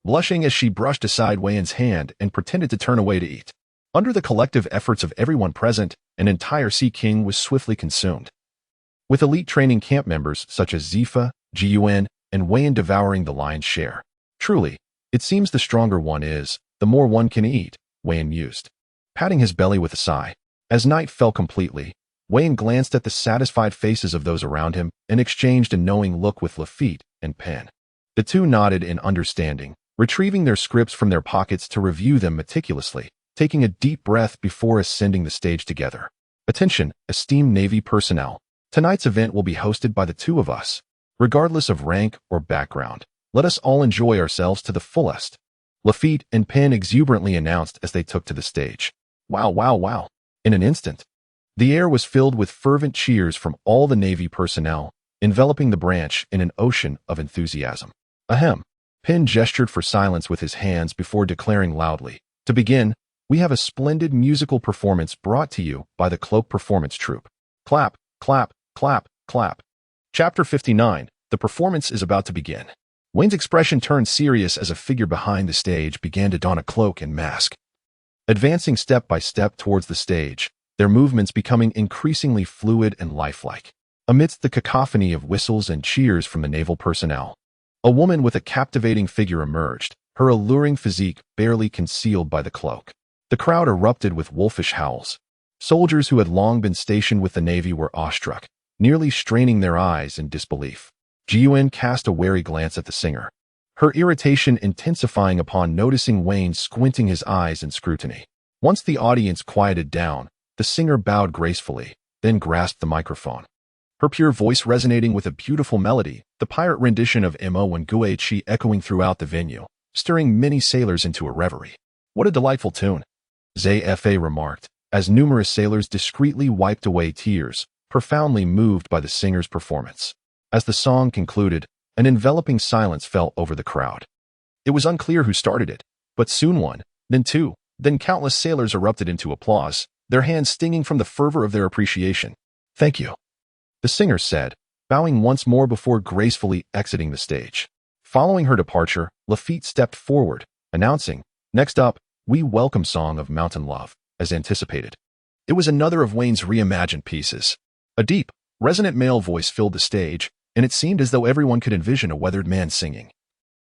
blushing as she brushed aside Wayne's hand and pretended to turn away to eat. Under the collective efforts of everyone present, an entire Sea King was swiftly consumed, with elite training camp members such as Zifa, Ji-Yuan, and Wayne devouring the lion's share. "Truly, it seems the stronger one is, the more one can eat," Wayne mused, patting his belly with a sigh. As night fell completely, Wayne glanced at the satisfied faces of those around him and exchanged a knowing look with Lafitte and Pen. The two nodded in understanding, retrieving their scripts from their pockets to review them meticulously, taking a deep breath before ascending the stage together. "Attention, esteemed Navy personnel. Tonight's event will be hosted by the two of us. Regardless of rank or background, let us all enjoy ourselves to the fullest," Lafitte and Pen exuberantly announced as they took to the stage. Wow. In an instant, the air was filled with fervent cheers from all the Navy personnel, enveloping the branch in an ocean of enthusiasm. Ahem. Pen gestured for silence with his hands before declaring loudly, "To begin, we have a splendid musical performance brought to you by the Cloak Performance Troupe. Clap, clap, clap, clap." Chapter 59. The performance is about to begin. Wayne's expression turned serious as a figure behind the stage began to don a cloak and mask. Advancing step by step towards the stage, their movements becoming increasingly fluid and lifelike. Amidst the cacophony of whistles and cheers from the naval personnel, a woman with a captivating figure emerged, her alluring physique barely concealed by the cloak. The crowd erupted with wolfish howls. Soldiers who had long been stationed with the Navy were awestruck, nearly straining their eyes in disbelief. Ji-Yuan cast a wary glance at the singer, her irritation intensifying upon noticing Wayne squinting his eyes in scrutiny. Once the audience quieted down, the singer bowed gracefully, then grasped the microphone. Her pure voice resonating with a beautiful melody, the pirate rendition of Mo and Guichi echoing throughout the venue, stirring many sailors into a reverie. "What a delightful tune," Zfa remarked, as numerous sailors discreetly wiped away tears, profoundly moved by the singer's performance. As the song concluded, an enveloping silence fell over the crowd. It was unclear who started it, but soon one, then two, then countless sailors erupted into applause, their hands stinging from the fervor of their appreciation. "Thank you," the singer said, bowing once more before gracefully exiting the stage. Following her departure, Lafitte stepped forward, announcing, "Next up, we welcome Song of Mountain Love," as anticipated. It was another of Wayne's reimagined pieces. A deep, resonant male voice filled the stage, and it seemed as though everyone could envision a weathered man singing,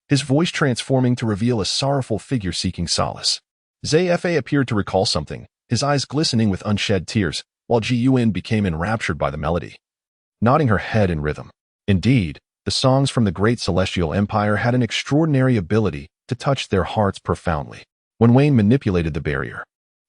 his voice transforming to reveal a sorrowful figure seeking solace. Zfa appeared to recall something, his eyes glistening with unshed tears, while Ji-Yuan became enraptured by the melody, nodding her head in rhythm. Indeed, the songs from the great celestial empire had an extraordinary ability to touch their hearts profoundly. When Wayne manipulated the barrier,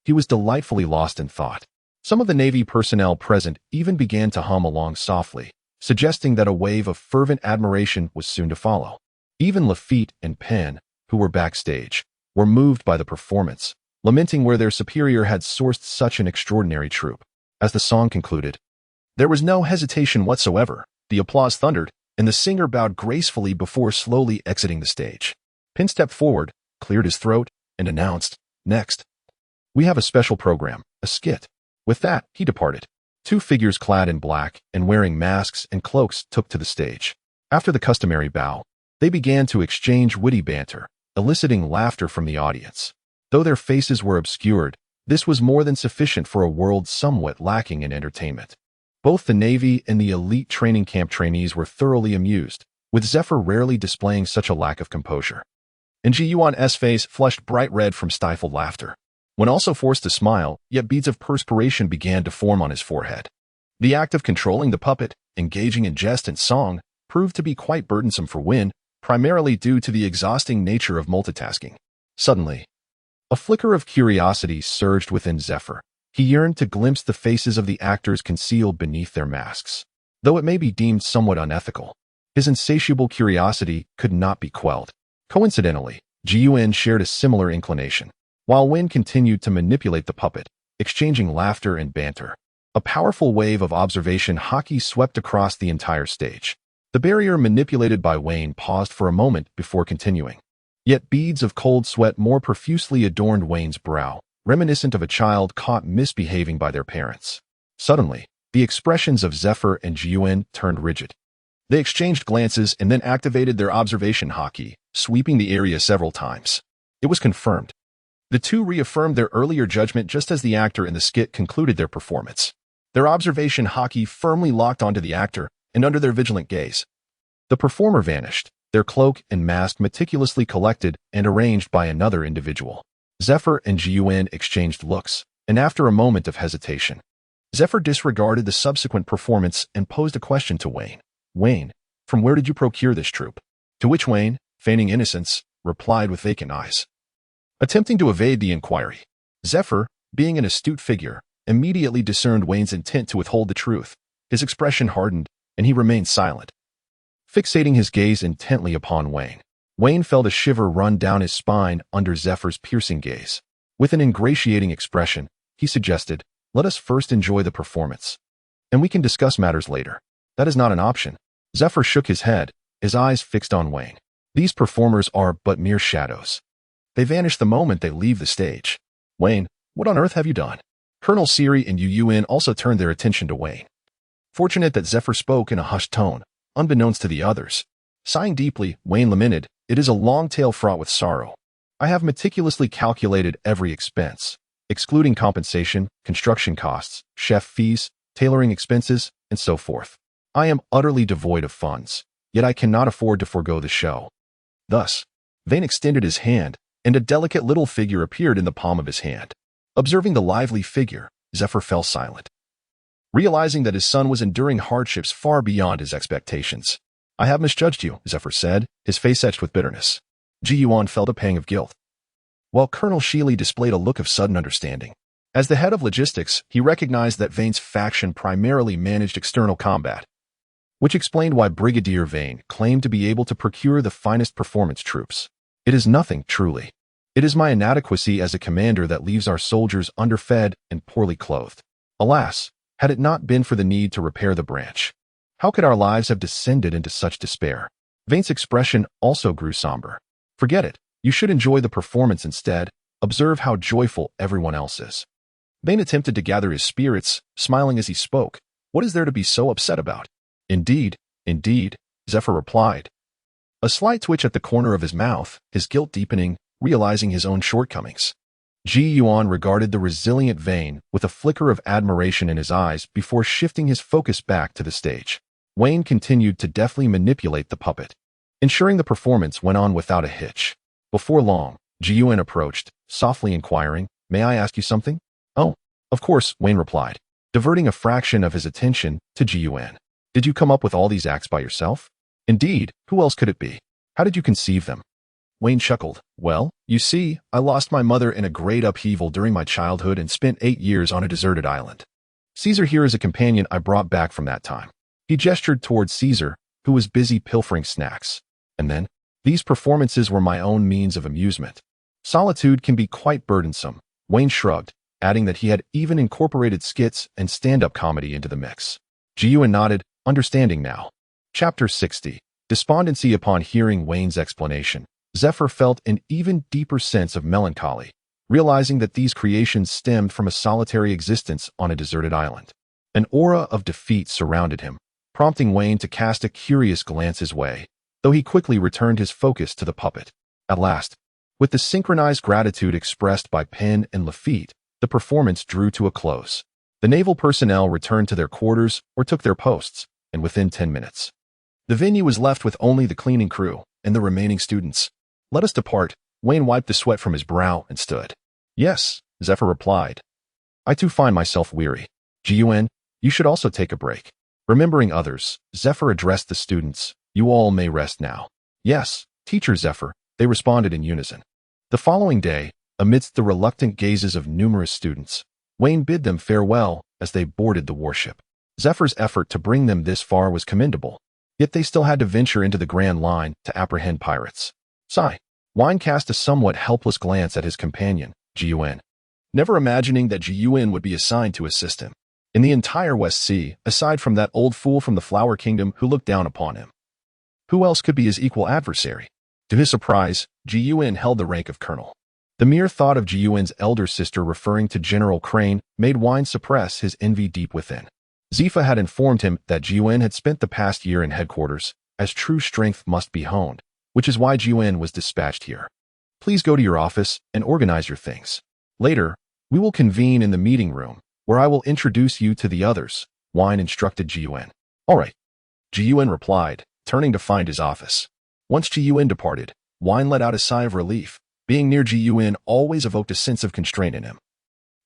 he was delightfully lost in thought. Some of the Navy personnel present even began to hum along softly, suggesting that a wave of fervent admiration was soon to follow. Even Lafitte and Pen, who were backstage, were moved by the performance, lamenting where their superior had sourced such an extraordinary troupe. As the song concluded, there was no hesitation whatsoever. The applause thundered, and the singer bowed gracefully before slowly exiting the stage. Pen stepped forward, cleared his throat, and announced, "Next." We have a special program, a skit." With that, he departed. Two figures clad in black and wearing masks and cloaks took to the stage. After the customary bow, they began to exchange witty banter, eliciting laughter from the audience. Though their faces were obscured, this was more than sufficient for a world somewhat lacking in entertainment. Both the Navy and the elite training camp trainees were thoroughly amused, with Zephyr rarely displaying such a lack of composure. And Ji Yuan's face flushed bright red from stifled laughter. When also forced to smile, yet beads of perspiration began to form on his forehead. The act of controlling the puppet, engaging in jest and song, proved to be quite burdensome for When, primarily due to the exhausting nature of multitasking. Suddenly, a flicker of curiosity surged within Zephyr. He yearned to glimpse the faces of the actors concealed beneath their masks. Though it may be deemed somewhat unethical, his insatiable curiosity could not be quelled. Coincidentally, Ji Yuan shared a similar inclination. While When continued to manipulate the puppet, exchanging laughter and banter, a powerful wave of observation hockey swept across the entire stage. The barrier manipulated by When paused for a moment before continuing. Yet beads of cold sweat more profusely adorned Wayne's brow, reminiscent of a child caught misbehaving by their parents. Suddenly, the expressions of Zephyr and Ji Yuan turned rigid. They exchanged glances and then activated their observation hockey, sweeping the area several times. It was confirmed. The two reaffirmed their earlier judgment just as the actor in the skit concluded their performance. Their observation hockey firmly locked onto the actor, and under their vigilant gaze, the performer vanished, their cloak and mask meticulously collected and arranged by another individual. Zephyr and Ji Yuan exchanged looks, and after a moment of hesitation, Zephyr disregarded the subsequent performance and posed a question to When. "When, from where did you procure this troupe?" To which When, feigning innocence, replied with vacant eyes. Attempting to evade the inquiry, Zephyr, being an astute figure, immediately discerned Wayne's intent to withhold the truth. His expression hardened, and he remained silent. Fixating his gaze intently upon Wayne felt a shiver run down his spine under Zephyr's piercing gaze. With an ingratiating expression, he suggested, "Let us first enjoy the performance, and we can discuss matters later." "That is not an option." Zephyr shook his head, his eyes fixed on Wayne. "These performers are but mere shadows. They vanish the moment they leave the stage." "Wayne, what on earth have you done?" Colonel Siri and Yu Yuan also turned their attention to Wayne. Fortunate that Zephyr spoke in a hushed tone, unbeknownst to the others. Sighing deeply, Wayne lamented, "It is a long tale fraught with sorrow. I have meticulously calculated every expense, excluding compensation, construction costs, chef fees, tailoring expenses, and so forth. I am utterly devoid of funds, yet I cannot afford to forego the show." Thus, Vane extended his hand, and a delicate little figure appeared in the palm of his hand. Observing the lively figure, Zephyr fell silent, realizing that his son was enduring hardships far beyond his expectations. "I have misjudged you," Zephyr said, his face etched with bitterness. Ji Yuan felt a pang of guilt, while Colonel Sheely displayed a look of sudden understanding. As the head of logistics, he recognized that Vane's faction primarily managed external combat, which explained why Brigadier Vane claimed to be able to procure the finest performance troops. "It is nothing, truly. It is my inadequacy as a commander that leaves our soldiers underfed and poorly clothed. Alas, had it not been for the need to repair the branch, how could our lives have descended into such despair?" Vane's expression also grew somber. "Forget it. You should enjoy the performance instead. Observe how joyful everyone else is." Vane attempted to gather his spirits, smiling as he spoke. "What is there to be so upset about?" Indeed, Zephyr replied, a slight twitch at the corner of his mouth, his guilt deepening, realizing his own shortcomings. Ji Yuan regarded the resilient Vane with a flicker of admiration in his eyes before shifting his focus back to the stage. Wayne continued to deftly manipulate the puppet, ensuring the performance went on without a hitch. Before long, Ji Yuan approached, softly inquiring, "May I ask you something?" "Oh, of course," Wayne replied, diverting a fraction of his attention to Ji Yuan. "Did you come up with all these acts by yourself?" "Indeed, who else could it be? How did you conceive them?" Wayne chuckled. "Well, you see, I lost my mother in a great upheaval during my childhood and spent 8 years on a deserted island. Caesar here is a companion I brought back from that time." He gestured towards Caesar, who was busy pilfering snacks. "And then, these performances were my own means of amusement. Solitude can be quite burdensome." Wayne shrugged, adding that he had even incorporated skits and stand-up comedy into the mix. Ji Yuan nodded, understanding now. Chapter 60. Despondency. Upon hearing Wayne's explanation, Zephyr felt an even deeper sense of melancholy, realizing that these creations stemmed from a solitary existence on a deserted island. An aura of defeat surrounded him, prompting Wayne to cast a curious glance his way, though he quickly returned his focus to the puppet. At last, with the synchronized gratitude expressed by Penn and Lafitte, the performance drew to a close. The naval personnel returned to their quarters or took their posts, and within 10 minutes, the venue was left with only the cleaning crew and the remaining students. "Let us depart." Wayne wiped the sweat from his brow and stood. "Yes," Zephyr replied. "I too find myself weary. Gun, you should also take a break." Remembering others, Zephyr addressed the students. "You all may rest now." "Yes, Teacher Zephyr," they responded in unison. The following day, amidst the reluctant gazes of numerous students, Wayne bid them farewell as they boarded the warship. Zephyr's effort to bring them this far was commendable, yet they still had to venture into the Grand Line to apprehend pirates. Sigh. Wayne cast a somewhat helpless glance at his companion, Gun, never imagining that Gun would be assigned to assist him. In the entire West Sea, aside from that old fool from the Flower Kingdom who looked down upon him, who else could be his equal adversary? To his surprise, Gun held the rank of colonel. The mere thought of Gun's elder sister referring to General Crane made Wayne suppress his envy deep within. Zifa had informed him that Gun had spent the past year in headquarters, as true strength must be honed, which is why Gun was dispatched here. "Please go to your office and organize your things. Later, we will convene in the meeting room, where I will introduce you to the others," Wayne instructed Gun. "All right," Gun replied, turning to find his office. Once Gun departed, Wayne let out a sigh of relief. Being near Gun always evoked a sense of constraint in him.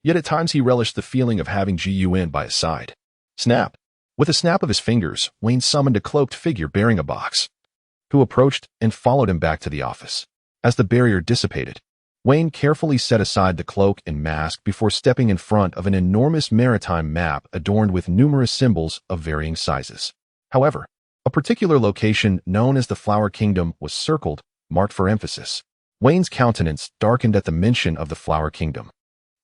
Yet at times he relished the feeling of having Gun by his side. Snap! With a snap of his fingers, Wayne summoned a cloaked figure bearing a box, who approached and followed him back to the office. As the barrier dissipated, Wayne carefully set aside the cloak and mask before stepping in front of an enormous maritime map adorned with numerous symbols of varying sizes. However, a particular location known as the Flower Kingdom was circled, marked for emphasis. Wayne's countenance darkened at the mention of the Flower Kingdom,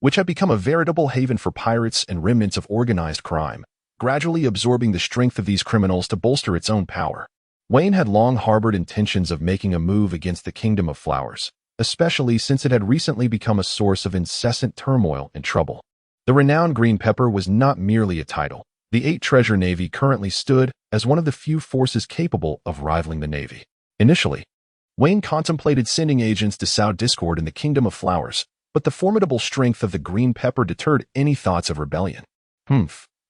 which had become a veritable haven for pirates and remnants of organized crime, gradually absorbing the strength of these criminals to bolster its own power. Wayne had long harbored intentions of making a move against the Kingdom of Flowers, especially since it had recently become a source of incessant turmoil and trouble. The renowned Green Pepper was not merely a title. The 8-treasure navy currently stood as one of the few forces capable of rivaling the navy. Initially, Wayne contemplated sending agents to sow discord in the Kingdom of Flowers, but the formidable strength of the Green Pepper deterred any thoughts of rebellion.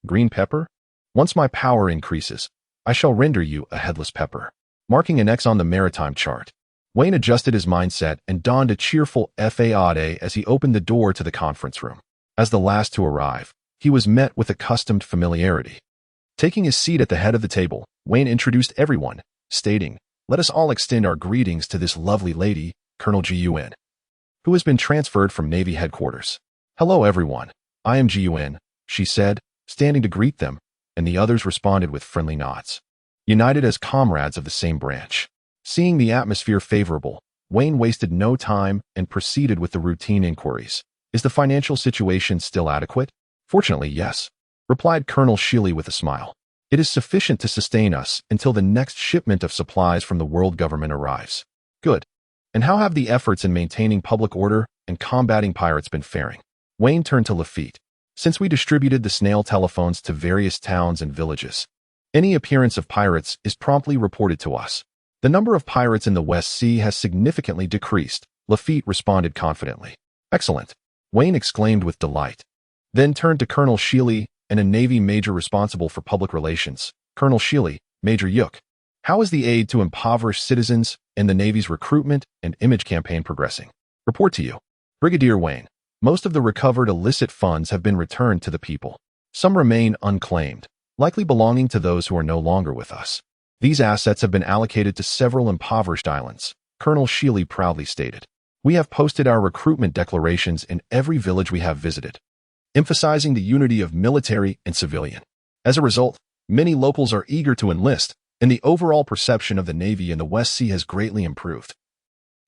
Green Pepper? Once my power increases, I shall render you a headless pepper. Marking an X on the maritime chart, Wayne adjusted his mindset and donned a cheerful fade as he opened the door to the conference room. As the last to arrive, he was met with accustomed familiarity. Taking his seat at the head of the table, Wayne introduced everyone, stating, "Let us all extend our greetings to this lovely lady, Colonel Gun, who has been transferred from Navy headquarters." "Hello, everyone. I am Gun," she said, standing to greet them, and the others responded with friendly nods, united as comrades of the same branch. Seeing the atmosphere favorable, Wayne wasted no time and proceeded with the routine inquiries. "Is the financial situation still adequate?" "Fortunately, yes," replied Colonel Shealy with a smile. "It is sufficient to sustain us until the next shipment of supplies from the world government arrives." "Good. And how have the efforts in maintaining public order and combating pirates been faring?" Wayne turned to Lafitte. "Since we distributed the snail telephones to various towns and villages, any appearance of pirates is promptly reported to us. The number of pirates in the West Sea has significantly decreased," Lafitte responded confidently. "Excellent," Wayne exclaimed with delight. Then turned to Colonel Shealy and a Navy major responsible for public relations. "Colonel Shealy, Major Yook, how is the aid to impoverished citizens and the Navy's recruitment and image campaign progressing?" "Report to you." "Brigadier Wayne, most of the recovered illicit funds have been returned to the people. Some remain unclaimed, likely belonging to those who are no longer with us. These assets have been allocated to several impoverished islands," Colonel Shealy proudly stated. "We have posted our recruitment declarations in every village we have visited, emphasizing the unity of military and civilian. As a result, many locals are eager to enlist, and the overall perception of the Navy in the West Sea has greatly improved."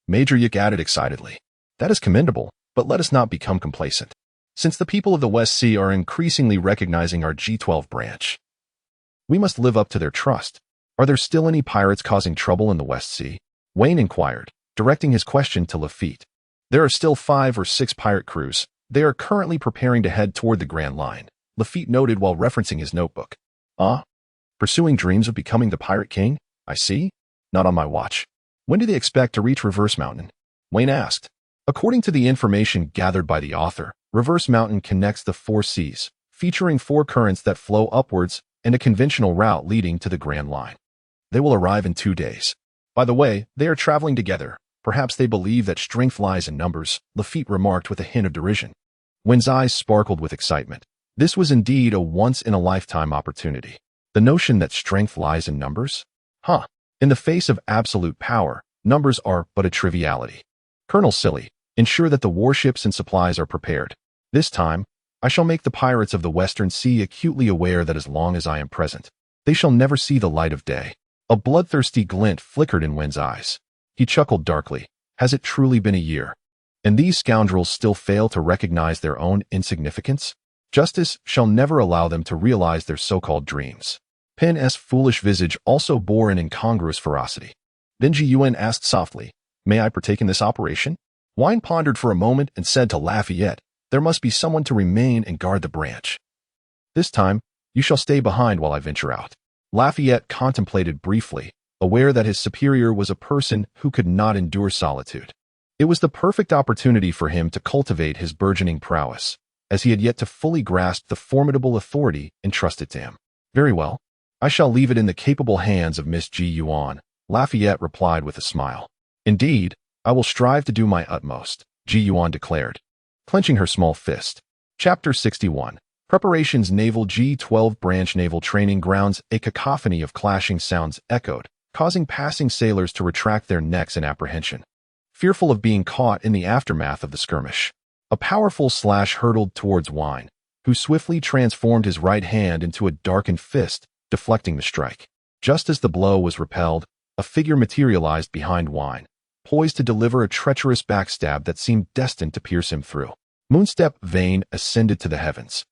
Major Yook added excitedly, "That is commendable, but let us not become complacent. Since the people of the West Sea are increasingly recognizing our G12 branch, we must live up to their trust. Are there still any pirates causing trouble in the West Sea?" Wayne inquired, directing his question to Lafitte. There are still 5 or 6 pirate crews. They are currently preparing to head toward the Grand Line, Lafitte noted while referencing his notebook. Ah, pursuing dreams of becoming the Pirate King? I see. Not on my watch. When do they expect to reach Reverse Mountain? Wayne asked. According to the information gathered by the author, Reverse Mountain connects the 4 seas, featuring 4 currents that flow upwards and a conventional route leading to the Grand Line. They will arrive in 2 days. By the way, they are traveling together. Perhaps they believe that strength lies in numbers, Lafitte remarked with a hint of derision. Wayne's eyes sparkled with excitement. This was indeed a once-in-a-lifetime opportunity. The notion that strength lies in numbers? Huh. In the face of absolute power, numbers are but a triviality. Colonel Silly, ensure that the warships and supplies are prepared. This time, I shall make the pirates of the Western Sea acutely aware that as long as I am present, they shall never see the light of day. A bloodthirsty glint flickered in Wen's eyes. He chuckled darkly. Has it truly been a year? And these scoundrels still fail to recognize their own insignificance? Justice shall never allow them to realize their so-called dreams. Pen's foolish visage also bore an incongruous ferocity. Then Ji-Yuan asked softly, May I partake in this operation? Wine pondered for a moment and said to Lafayette, There must be someone to remain and guard the branch. This time, you shall stay behind while I venture out. Lafayette contemplated briefly, aware that his superior was a person who could not endure solitude. It was the perfect opportunity for him to cultivate his burgeoning prowess, as he had yet to fully grasp the formidable authority entrusted to him. Very well. I shall leave it in the capable hands of Miss Ji-Yuan, Lafayette replied with a smile. Indeed, I will strive to do my utmost, Ji-Yuan declared, clenching her small fist. Chapter 61. Preparations. Naval G-12 Branch Naval Training Grounds. A cacophony of clashing sounds echoed, causing passing sailors to retract their necks in apprehension, fearful of being caught in the aftermath of the skirmish. A powerful slash hurtled towards Wine, who swiftly transformed his right hand into a darkened fist, deflecting the strike. Just as the blow was repelled, a figure materialized behind Wine, poised to deliver a treacherous backstab that seemed destined to pierce him through. Moonstep Vane ascended to the heavens,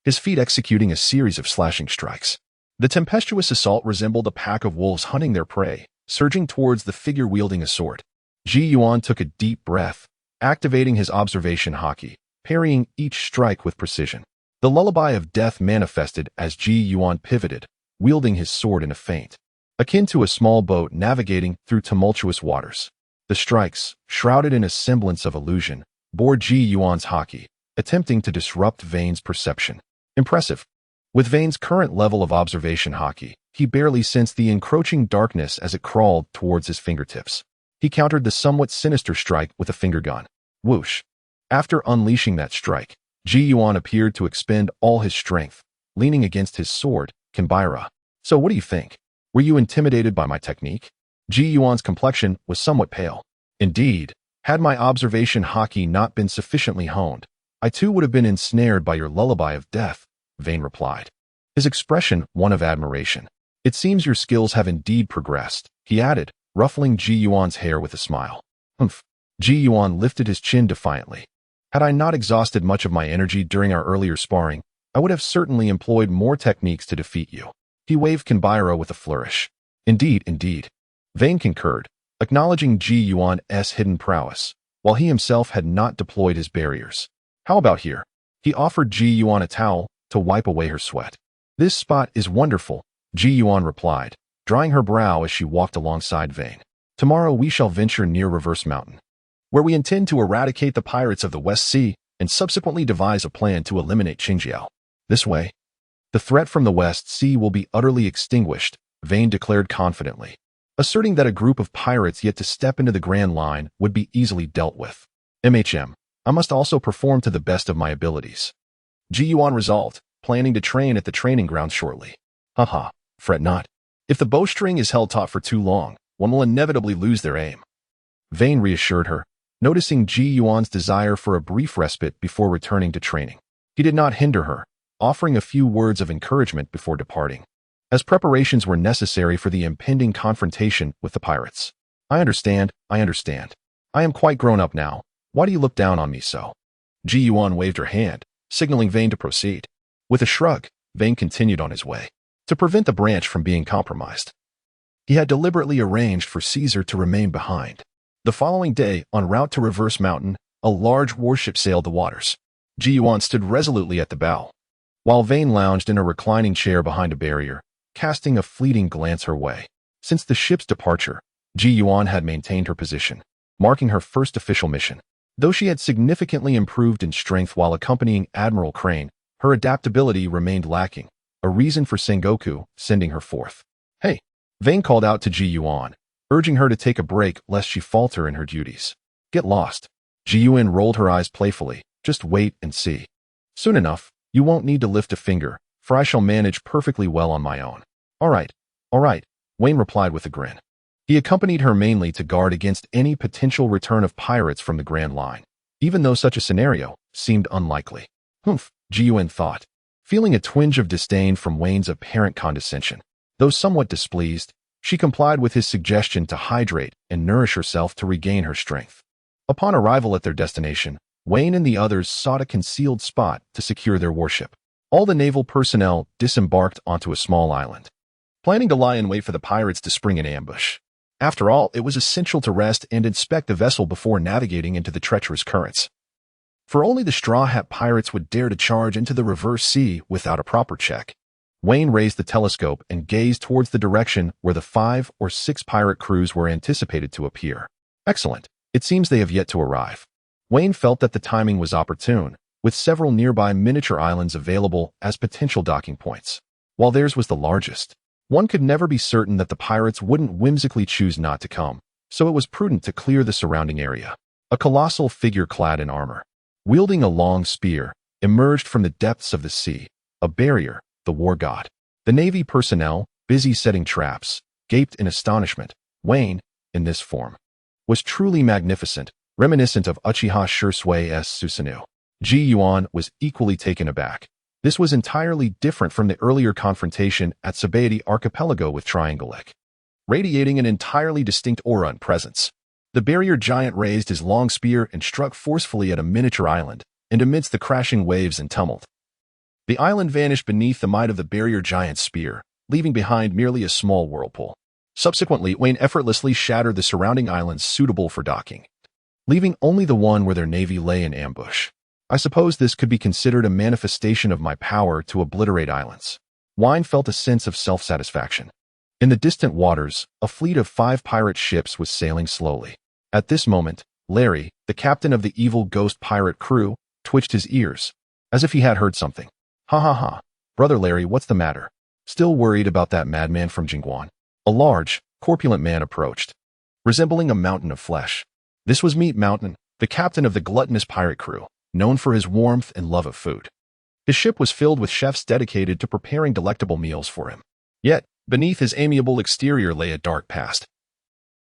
his feet executing a series of slashing strikes. The tempestuous assault resembled a pack of wolves hunting their prey, surging towards the figure wielding a sword. Ji-Yuan took a deep breath, activating his observation haki, parrying each strike with precision. The lullaby of death manifested as Ji-Yuan pivoted, wielding his sword in a feint, akin to a small boat navigating through tumultuous waters. The strikes, shrouded in a semblance of illusion, bore Ji-Yuan's haki, attempting to disrupt Vane's perception. Impressive. With Vane's current level of observation haki, he barely sensed the encroaching darkness as it crawled towards his fingertips. He countered the somewhat sinister strike with a finger gun. Whoosh. After unleashing that strike, Ji-Yuan appeared to expend all his strength, leaning against his sword, Kinbaira. So what do you think? Were you intimidated by my technique? Ji-Yuan's complexion was somewhat pale. Indeed, had my observation haki not been sufficiently honed, I too would have been ensnared by your lullaby of death, Vane replied, his expression one of admiration. It seems your skills have indeed progressed, he added, ruffling Ji-Yuan's hair with a smile. Humph. Ji-Yuan lifted his chin defiantly. Had I not exhausted much of my energy during our earlier sparring, I would have certainly employed more techniques to defeat you. He waved Kinbaira with a flourish. Indeed, indeed. Vane concurred, acknowledging Ji-Yuan's hidden prowess, while he himself had not deployed his barriers. How about here? He offered Ji-Yuan a towel to wipe away her sweat. This spot is wonderful, Ji-Yuan replied, drying her brow as she walked alongside Vane. Tomorrow we shall venture near Reverse Mountain, where we intend to eradicate the pirates of the West Sea and subsequently devise a plan to eliminate Qingjiao. This way, the threat from the West Sea will be utterly extinguished, Vane declared confidently, asserting that a group of pirates yet to step into the Grand Line would be easily dealt with. I must also perform to the best of my abilities. Ji-Yuan resolved, planning to train at the training grounds shortly. Haha, fret not. If the bowstring is held taut for too long, one will inevitably lose their aim. Vane reassured her, noticing Ji-Yuan's desire for a brief respite before returning to training. He did not hinder her, offering a few words of encouragement before departing, as preparations were necessary for the impending confrontation with the pirates. I understand. I am quite grown up now. Why do you look down on me so? Ji-Yuan waved her hand, signaling Vane to proceed. With a shrug, Vane continued on his way. To prevent the branch from being compromised, he had deliberately arranged for Caesar to remain behind. The following day, en route to Reverse Mountain, a large warship sailed the waters. Ji Yuan stood resolutely at the bow, while Vane lounged in a reclining chair behind a barrier, casting a fleeting glance her way. Since the ship's departure, Ji Yuan had maintained her position, marking her first official mission. Though she had significantly improved in strength while accompanying Admiral Crane, her adaptability remained lacking, a reason for Sengoku sending her forth. "Hey," Vane called out to Ji Yuan, urging her to take a break lest she falter in her duties. "Get lost." Ji Yuan rolled her eyes playfully. "Just wait and see. Soon enough, you won't need to lift a finger, for I shall manage perfectly well on my own." All right, Wayne replied with a grin. He accompanied her mainly to guard against any potential return of pirates from the Grand Line, even though such a scenario seemed unlikely. Humph, Ji Yuan thought, feeling a twinge of disdain from Wayne's apparent condescension. Though somewhat displeased, she complied with his suggestion to hydrate and nourish herself to regain her strength. Upon arrival at their destination, Wayne and the others sought a concealed spot to secure their warship. All the naval personnel disembarked onto a small island, planning to lie in wait for the pirates to spring an ambush. After all, it was essential to rest and inspect the vessel before navigating into the treacherous currents. For only the Straw Hat pirates would dare to charge into the reverse sea without a proper check. Wayne raised the telescope and gazed towards the direction where the 5 or 6 pirate crews were anticipated to appear. Excellent. It seems they have yet to arrive. Wayne felt that the timing was opportune, with several nearby miniature islands available as potential docking points. While theirs was the largest, one could never be certain that the pirates wouldn't whimsically choose not to come, so it was prudent to clear the surrounding area. A colossal figure clad in armor, wielding a long spear, emerged from the depths of the sea, a barrier, the war god. The Navy personnel, busy setting traps, gaped in astonishment. Wayne, in this form, was truly magnificent, reminiscent of Uchiha Shusui's Susanoo. Ji Yuan was equally taken aback. This was entirely different from the earlier confrontation at Sabaody Archipelago with Triangle Lake, radiating an entirely distinct aura and presence. The barrier giant raised his long spear and struck forcefully at a miniature island, and amidst the crashing waves and tumult, the island vanished beneath the might of the barrier giant's spear, leaving behind merely a small whirlpool. Subsequently, Wayne effortlessly shattered the surrounding islands suitable for docking, leaving only the one where their navy lay in ambush. I suppose this could be considered a manifestation of my power to obliterate islands. Wayne felt a sense of self-satisfaction. In the distant waters, a fleet of 5 pirate ships was sailing slowly. At this moment, Larry, the captain of the evil ghost pirate crew, twitched his ears, as if he had heard something. "Ha ha ha. Brother Larry, what's the matter? Still worried about that madman from Jingguan?" A large, corpulent man approached, resembling a mountain of flesh. This was Meat Mountain, the captain of the gluttonous pirate crew, known for his warmth and love of food. His ship was filled with chefs dedicated to preparing delectable meals for him. Yet, beneath his amiable exterior lay a dark past.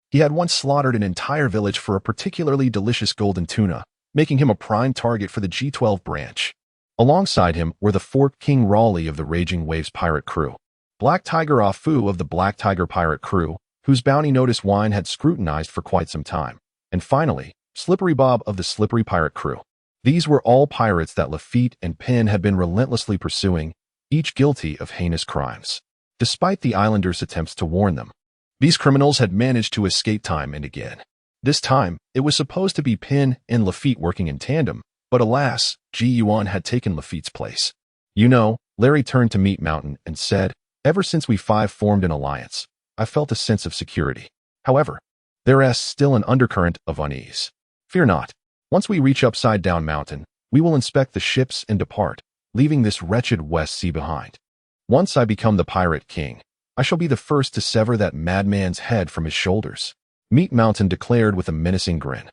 He had once slaughtered an entire village for a particularly delicious golden tuna, making him a prime target for the G12 branch. Alongside him were the Fork King Raleigh of the Raging Waves pirate crew, Black Tiger Afu of the Black Tiger pirate crew, whose bounty notice Wine had scrutinized for quite some time, and finally, Slippery Bob of the Slippery pirate crew. These were all pirates that Lafitte and Penn had been relentlessly pursuing, each guilty of heinous crimes. Despite the islanders' attempts to warn them, these criminals had managed to escape time and again. This time, it was supposed to be Penn and Lafitte working in tandem, but alas, Ji Yuan had taken Lafitte's place. "You know," Larry turned to Meat Mountain and said, "ever since we 5 formed an alliance, I felt a sense of security. However, there is still an undercurrent of unease. Fear not. Once we reach Upside Down Mountain, we will inspect the ships and depart, leaving this wretched West Sea behind. Once I become the Pirate King, I shall be the first to sever that madman's head from his shoulders," Meat Mountain declared with a menacing grin.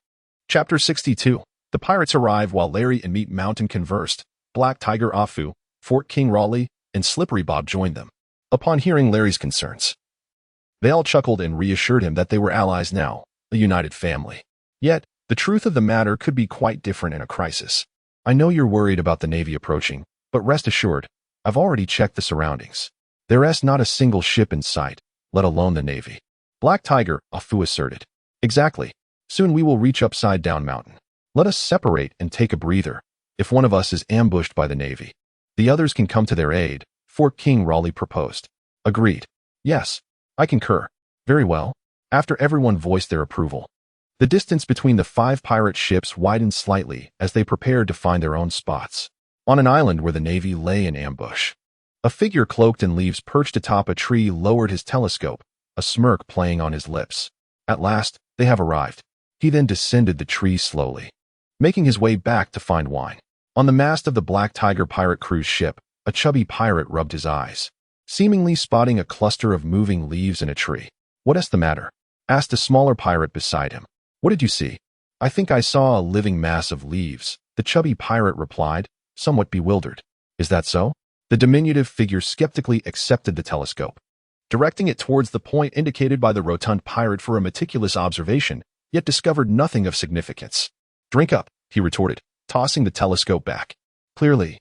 Chapter 62. The pirates arrived while Larry and Meat Mountain conversed. Black Tiger Afu, Fork King Raleigh, and Slippery Bob joined them. Upon hearing Larry's concerns, they all chuckled and reassured him that they were allies now, a united family. Yet, the truth of the matter could be quite different in a crisis. "I know you're worried about the Navy approaching, but rest assured, I've already checked the surroundings. There is not a single ship in sight, let alone the Navy," Black Tiger Afu asserted. "Exactly. Soon we will reach Upside Down Mountain. Let us separate and take a breather. If one of us is ambushed by the Navy, the others can come to their aid," Fort King Raleigh proposed. "Agreed. Yes, I concur. Very well." After everyone voiced their approval, The distance between the 5 pirate ships widened slightly as they prepared to find their own spots. On an island where the Navy lay in ambush, a figure cloaked in leaves perched atop a tree lowered his telescope, a smirk playing on his lips. At last, they have arrived. He then descended the tree slowly, making his way back to find wine. On the mast of the Black Tiger pirate cruise ship, a chubby pirate rubbed his eyes, seemingly spotting a cluster of moving leaves in a tree. "What's the matter?" asked a smaller pirate beside him. "What did you see?" "I think I saw a living mass of leaves," the chubby pirate replied, somewhat bewildered. "Is that so?" The diminutive figure skeptically accepted the telescope, directing it towards the point indicated by the rotund pirate for a meticulous observation, yet discovered nothing of significance. "Drink up," he retorted, tossing the telescope back. "Clearly,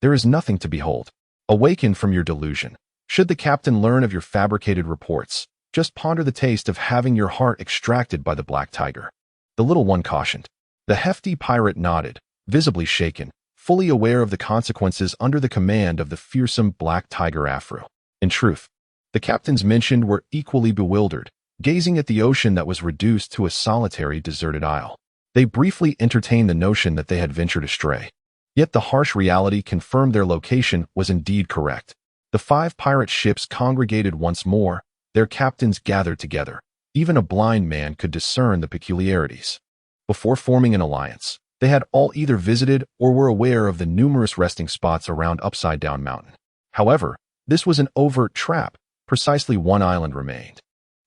there is nothing to behold. Awaken from your delusion. Should the captain learn of your fabricated reports, just ponder the taste of having your heart extracted by the Black Tiger," the little one cautioned. The hefty pirate nodded, visibly shaken, fully aware of the consequences under the command of the fearsome Black Tiger Afro. In truth, the captains mentioned were equally bewildered, gazing at the ocean that was reduced to a solitary deserted isle. They briefly entertained the notion that they had ventured astray. Yet the harsh reality confirmed their location was indeed correct. The 5 pirate ships congregated once more, their captains gathered together. Even a blind man could discern the peculiarities. Before forming an alliance, they had all either visited or were aware of the numerous resting spots around Upside Down Mountain. However, this was an overt trap. Precisely one island remained,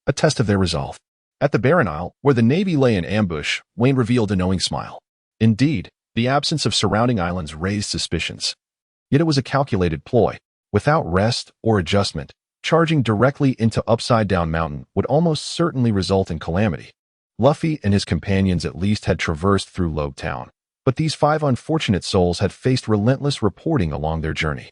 a test of their resolve. At the barren isle, where the Navy lay in ambush, Wayne revealed a knowing smile. Indeed, the absence of surrounding islands raised suspicions. Yet it was a calculated ploy. Without rest or adjustment, charging directly into Upside Down Mountain would almost certainly result in calamity. Luffy and his companions at least had traversed through Logue Town, but these 5 unfortunate souls had faced relentless reporting along their journey.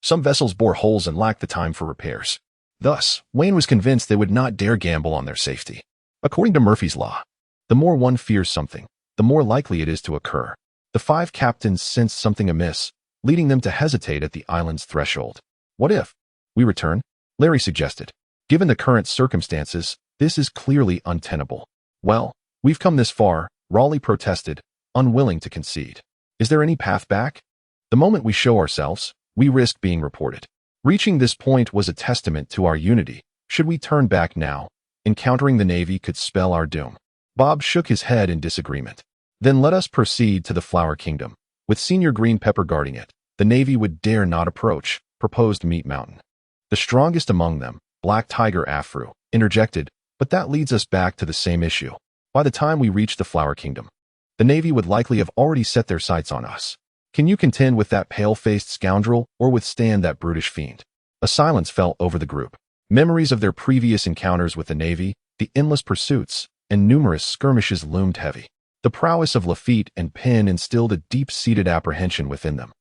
Some vessels bore holes and lacked the time for repairs. Thus, Wayne was convinced they would not dare gamble on their safety. According to Murphy's Law, the more one fears something, the more likely it is to occur. The 5 captains sensed something amiss, leading them to hesitate at the island's threshold. "What if we return?" Larry suggested. "Given the current circumstances, this is clearly untenable." "Well, we've come this far," Raleigh protested, unwilling to concede. "Is there any path back? The moment we show ourselves, we risk being reported. Reaching this point was a testament to our unity. Should we turn back now, encountering the Navy could spell our doom." Bob shook his head in disagreement. "Then let us proceed to the Flower Kingdom. With Senior Green Pepper guarding it, the Navy would dare not approach," proposed Meat Mountain. The strongest among them, Black Tiger Afro, interjected, "But that leads us back to the same issue. By the time we reach the Flower Kingdom, the Navy would likely have already set their sights on us. Can you contend with that pale-faced scoundrel or withstand that brutish fiend?" A silence fell over the group. Memories of their previous encounters with the Navy, the endless pursuits, and numerous skirmishes loomed heavy. The prowess of Lafitte and Penn instilled a deep-seated apprehension within them.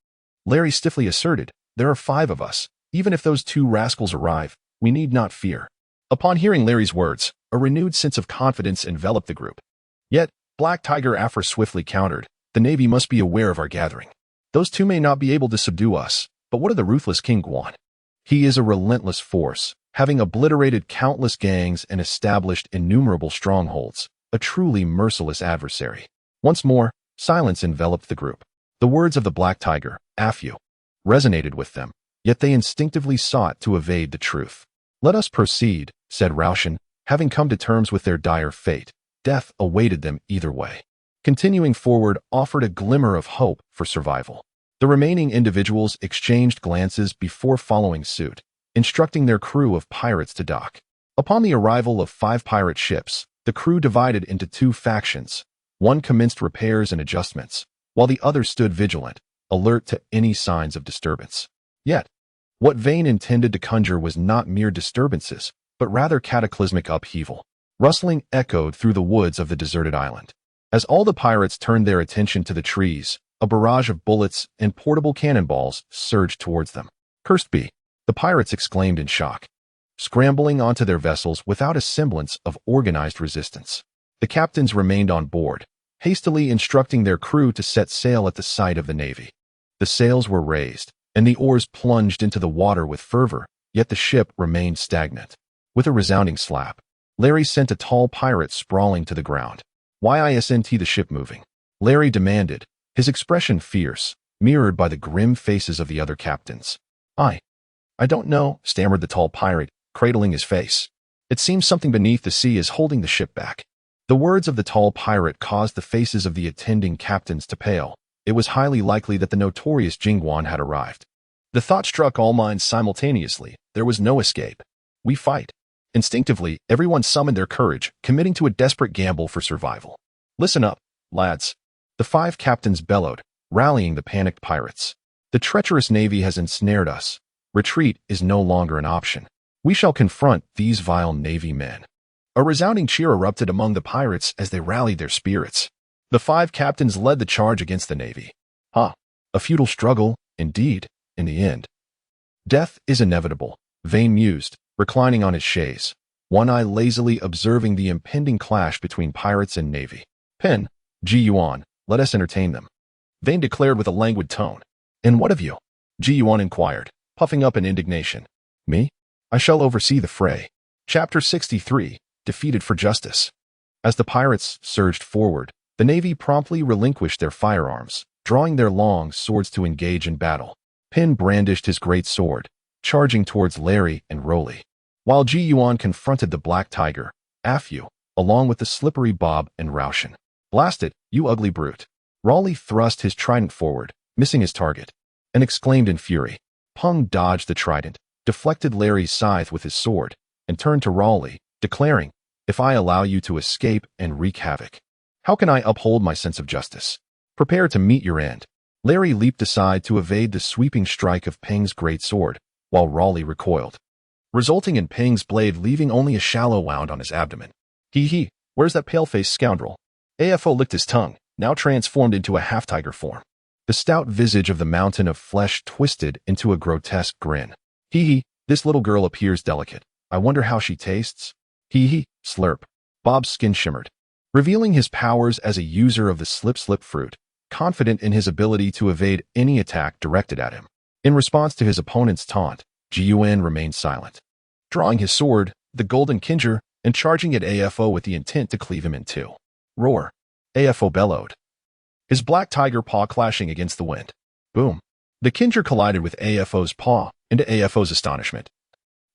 Larry stiffly asserted, "There are 5 of us. Even if those 2 rascals arrive, we need not fear." Upon hearing Larry's words, a renewed sense of confidence enveloped the group. Yet, Black Tiger Afro swiftly countered, "The Navy must be aware of our gathering. Those 2 may not be able to subdue us, but what of the ruthless King Guan? He is a relentless force, having obliterated countless gangs and established innumerable strongholds, a truly merciless adversary." Once more, silence enveloped the group. The words of the Black Tiger, Afro, resonated with them, yet they instinctively sought to evade the truth. "Let us proceed," said Raushin, having come to terms with their dire fate. Death awaited them either way. Continuing forward offered a glimmer of hope for survival. The remaining individuals exchanged glances before following suit, instructing their crew of pirates to dock. Upon the arrival of 5 pirate ships, the crew divided into 2 factions. One commenced repairs and adjustments, while the other stood vigilant, alert to any signs of disturbance. Yet, what Vane intended to conjure was not mere disturbances, but rather cataclysmic upheaval. Rustling echoed through the woods of the deserted island. As all the pirates turned their attention to the trees, a barrage of bullets and portable cannonballs surged towards them. "Cursed be!" the pirates exclaimed in shock, scrambling onto their vessels without a semblance of organized resistance. The captains remained on board, hastily instructing their crew to set sail at the sight of the Navy. The sails were raised, and the oars plunged into the water with fervor, yet the ship remained stagnant. With a resounding slap, Larry sent a tall pirate sprawling to the ground. Why isn't the ship moving? Larry demanded, his expression fierce, mirrored by the grim faces of the other captains. I don't know, stammered the tall pirate, cradling his face. It seems something beneath the sea is holding the ship back. The words of the tall pirate caused the faces of the attending captains to pale. It was highly likely that the notorious Jingguan had arrived. The thought struck all minds simultaneously. There was no escape. We fight. Instinctively, everyone summoned their courage, committing to a desperate gamble for survival. Listen up, lads. The 5 captains bellowed, rallying the panicked pirates. The treacherous navy has ensnared us. Retreat is no longer an option. We shall confront these vile navy men. A resounding cheer erupted among the pirates as they rallied their spirits. The 5 captains led the charge against the navy. A futile struggle, indeed, in the end. Death is inevitable, Vane mused, reclining on his chaise, one eye lazily observing the impending clash between pirates and navy. Pen, Ji Yuan, let us entertain them, Vane declared with a languid tone. And what of you? Ji Yuan inquired, puffing up in indignation. Me? I shall oversee the fray. Chapter 63, Defeated for Justice. As the pirates surged forward, the navy promptly relinquished their firearms, drawing their long swords to engage in battle. Pin brandished his great sword, charging towards Larry and Rolly, while Ji Yuan confronted the Black Tiger, Afu, along with the slippery Bob and Raushin. Blast it, you ugly brute. Rolly thrust his trident forward, missing his target, and exclaimed in fury. Pung dodged the trident, deflected Larry's scythe with his sword, and turned to Rolly, declaring, if I allow you to escape and wreak havoc, how can I uphold my sense of justice? Prepare to meet your end. Larry leaped aside to evade the sweeping strike of Ping's great sword, while Rolly recoiled, resulting in Ping's blade leaving only a shallow wound on his abdomen. Where's that pale-faced scoundrel? AFO licked his tongue, now transformed into a half-tiger form. The stout visage of the mountain of flesh twisted into a grotesque grin. This little girl appears delicate. I wonder how she tastes? Slurp. Bob's skin shimmered, revealing his powers as a user of the slip fruit, confident in his ability to evade any attack directed at him. In response to his opponent's taunt, Ji Yuan remained silent, drawing his sword, the golden kinger, and charging at AFO with the intent to cleave him in two. Roar. AFO bellowed, his black tiger paw clashing against the wind. Boom. The kinger collided with AFO's paw, and to AFO's astonishment,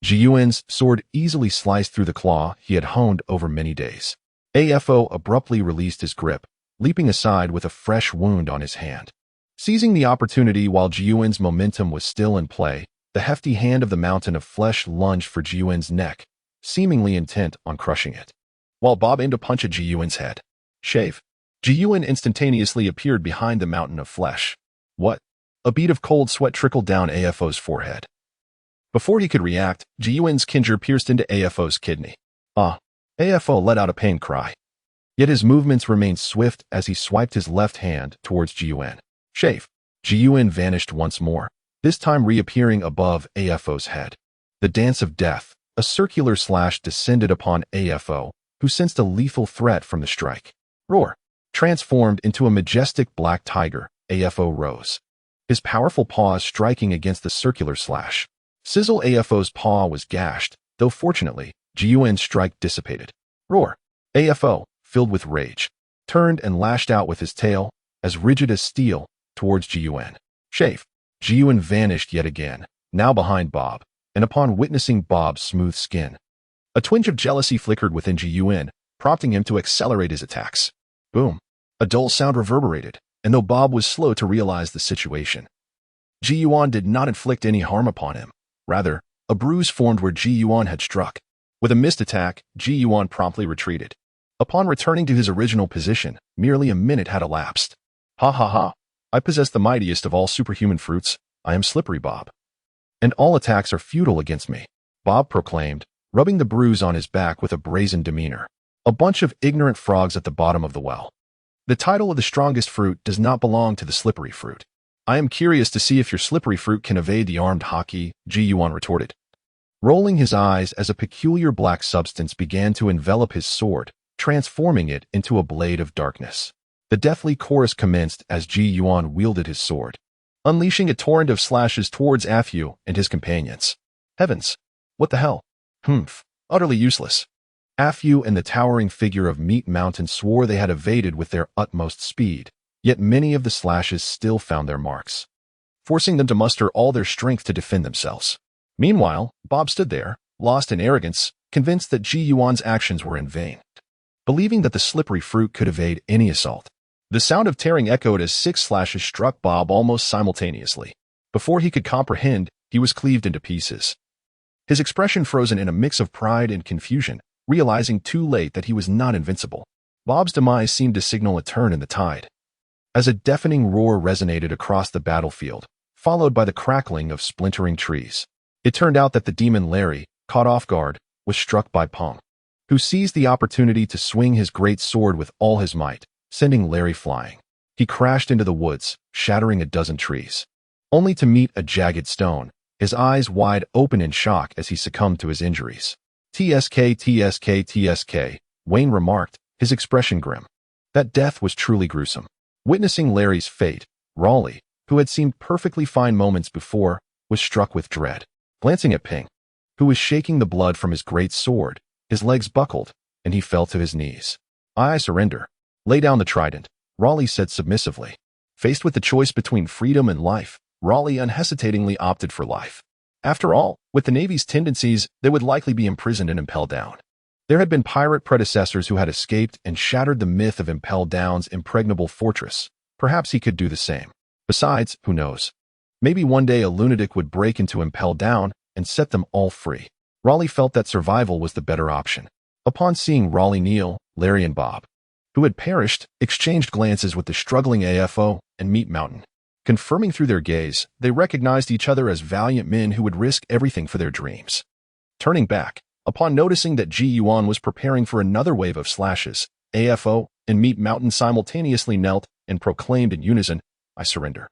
Ji Yuan's sword easily sliced through the claw he had honed over many days. AFO abruptly released his grip, leaping aside with a fresh wound on his hand. Seizing the opportunity while Ji Yuan's momentum was still in play, the hefty hand of the mountain of flesh lunged for Ji Yuan's neck, seemingly intent on crushing it. While Bob aimed to punch at Ji Yuan's head. Shave. Ji Yuan instantaneously appeared behind the mountain of flesh. What? A bead of cold sweat trickled down AFO's forehead. Before he could react, Ji Yuan's kinger pierced into AFO's kidney. AFO let out a pained cry. Yet his movements remained swift as he swiped his left hand towards Ji Yuan. Shave. Ji Yuan vanished once more, this time reappearing above AFO's head. The dance of death, a circular slash descended upon AFO, who sensed a lethal threat from the strike. Roar. Transformed into a majestic black tiger, AFO rose, his powerful paws striking against the circular slash. Sizzle. AFO's paw was gashed, though fortunately, Ji Yuan's strike dissipated. Roar. AFO, filled with rage, turned and lashed out with his tail, as rigid as steel, towards Ji Yuan. Shave. Ji Yuan vanished yet again, now behind Bob, and upon witnessing Bob's smooth skin, a twinge of jealousy flickered within Ji Yuan, prompting him to accelerate his attacks. Boom. A dull sound reverberated, and though Bob was slow to realize the situation, Ji Yuan did not inflict any harm upon him. Rather, a bruise formed where Ji Yuan had struck. With a missed attack, Ji Yuan promptly retreated. Upon returning to his original position, merely a minute had elapsed. I possess the mightiest of all superhuman fruits. I am Slippery Bob, and all attacks are futile against me, Bob proclaimed, rubbing the bruise on his back with a brazen demeanor. A bunch of ignorant frogs at the bottom of the well. The title of the strongest fruit does not belong to the slippery fruit. I am curious to see if your slippery fruit can evade the armed hockey, Ji Yuan retorted, rolling his eyes as a peculiar black substance began to envelop his sword, transforming it into a blade of darkness. The deathly chorus commenced as Ji Yuan wielded his sword, unleashing a torrent of slashes towards Afu and his companions. Heavens! What the hell? Utterly useless. Afu and the towering figure of Meat Mountain swore they had evaded with their utmost speed, yet many of the slashes still found their marks, forcing them to muster all their strength to defend themselves. Meanwhile, Bob stood there, lost in arrogance, convinced that Ji Yuan's actions were in vain, believing that the slippery fruit could evade any assault. The sound of tearing echoed as 6 slashes struck Bob almost simultaneously. Before he could comprehend, he was cleaved into pieces. His expression frozen in a mix of pride and confusion, realizing too late that he was not invincible. Bob's demise seemed to signal a turn in the tide, as a deafening roar resonated across the battlefield, followed by the crackling of splintering trees. It turned out that the demon Larry, caught off guard, was struck by Pong, who seized the opportunity to swing his great sword with all his might, sending Larry flying. He crashed into the woods, shattering a dozen trees, only to meet a jagged stone, his eyes wide open in shock as he succumbed to his injuries. "TSK, TSK, TSK," Wayne remarked, his expression grim. That death was truly gruesome. Witnessing Larry's fate, Raleigh, who had seemed perfectly fine moments before, was struck with dread. Glancing at Ping, who was shaking the blood from his great sword, his legs buckled, and he fell to his knees. "I surrender. Lay down the trident," Raleigh said submissively. Faced with the choice between freedom and life, Raleigh unhesitatingly opted for life. After all, with the Navy's tendencies, they would likely be imprisoned and impelled down. There had been pirate predecessors who had escaped and shattered the myth of Impel Down's impregnable fortress. Perhaps he could do the same. Besides, who knows? Maybe one day a lunatic would break into Impel Down and set them all free. Raleigh felt that survival was the better option. Upon seeing Raleigh kneel, Larry and Bob, who had perished, exchanged glances with the struggling AFO and Meat Mountain. Confirming through their gaze, they recognized each other as valiant men who would risk everything for their dreams. Turning back, upon noticing that Ji Yuan was preparing for another wave of slashes, AFO and Meat Mountain simultaneously knelt and proclaimed in unison, "I surrender.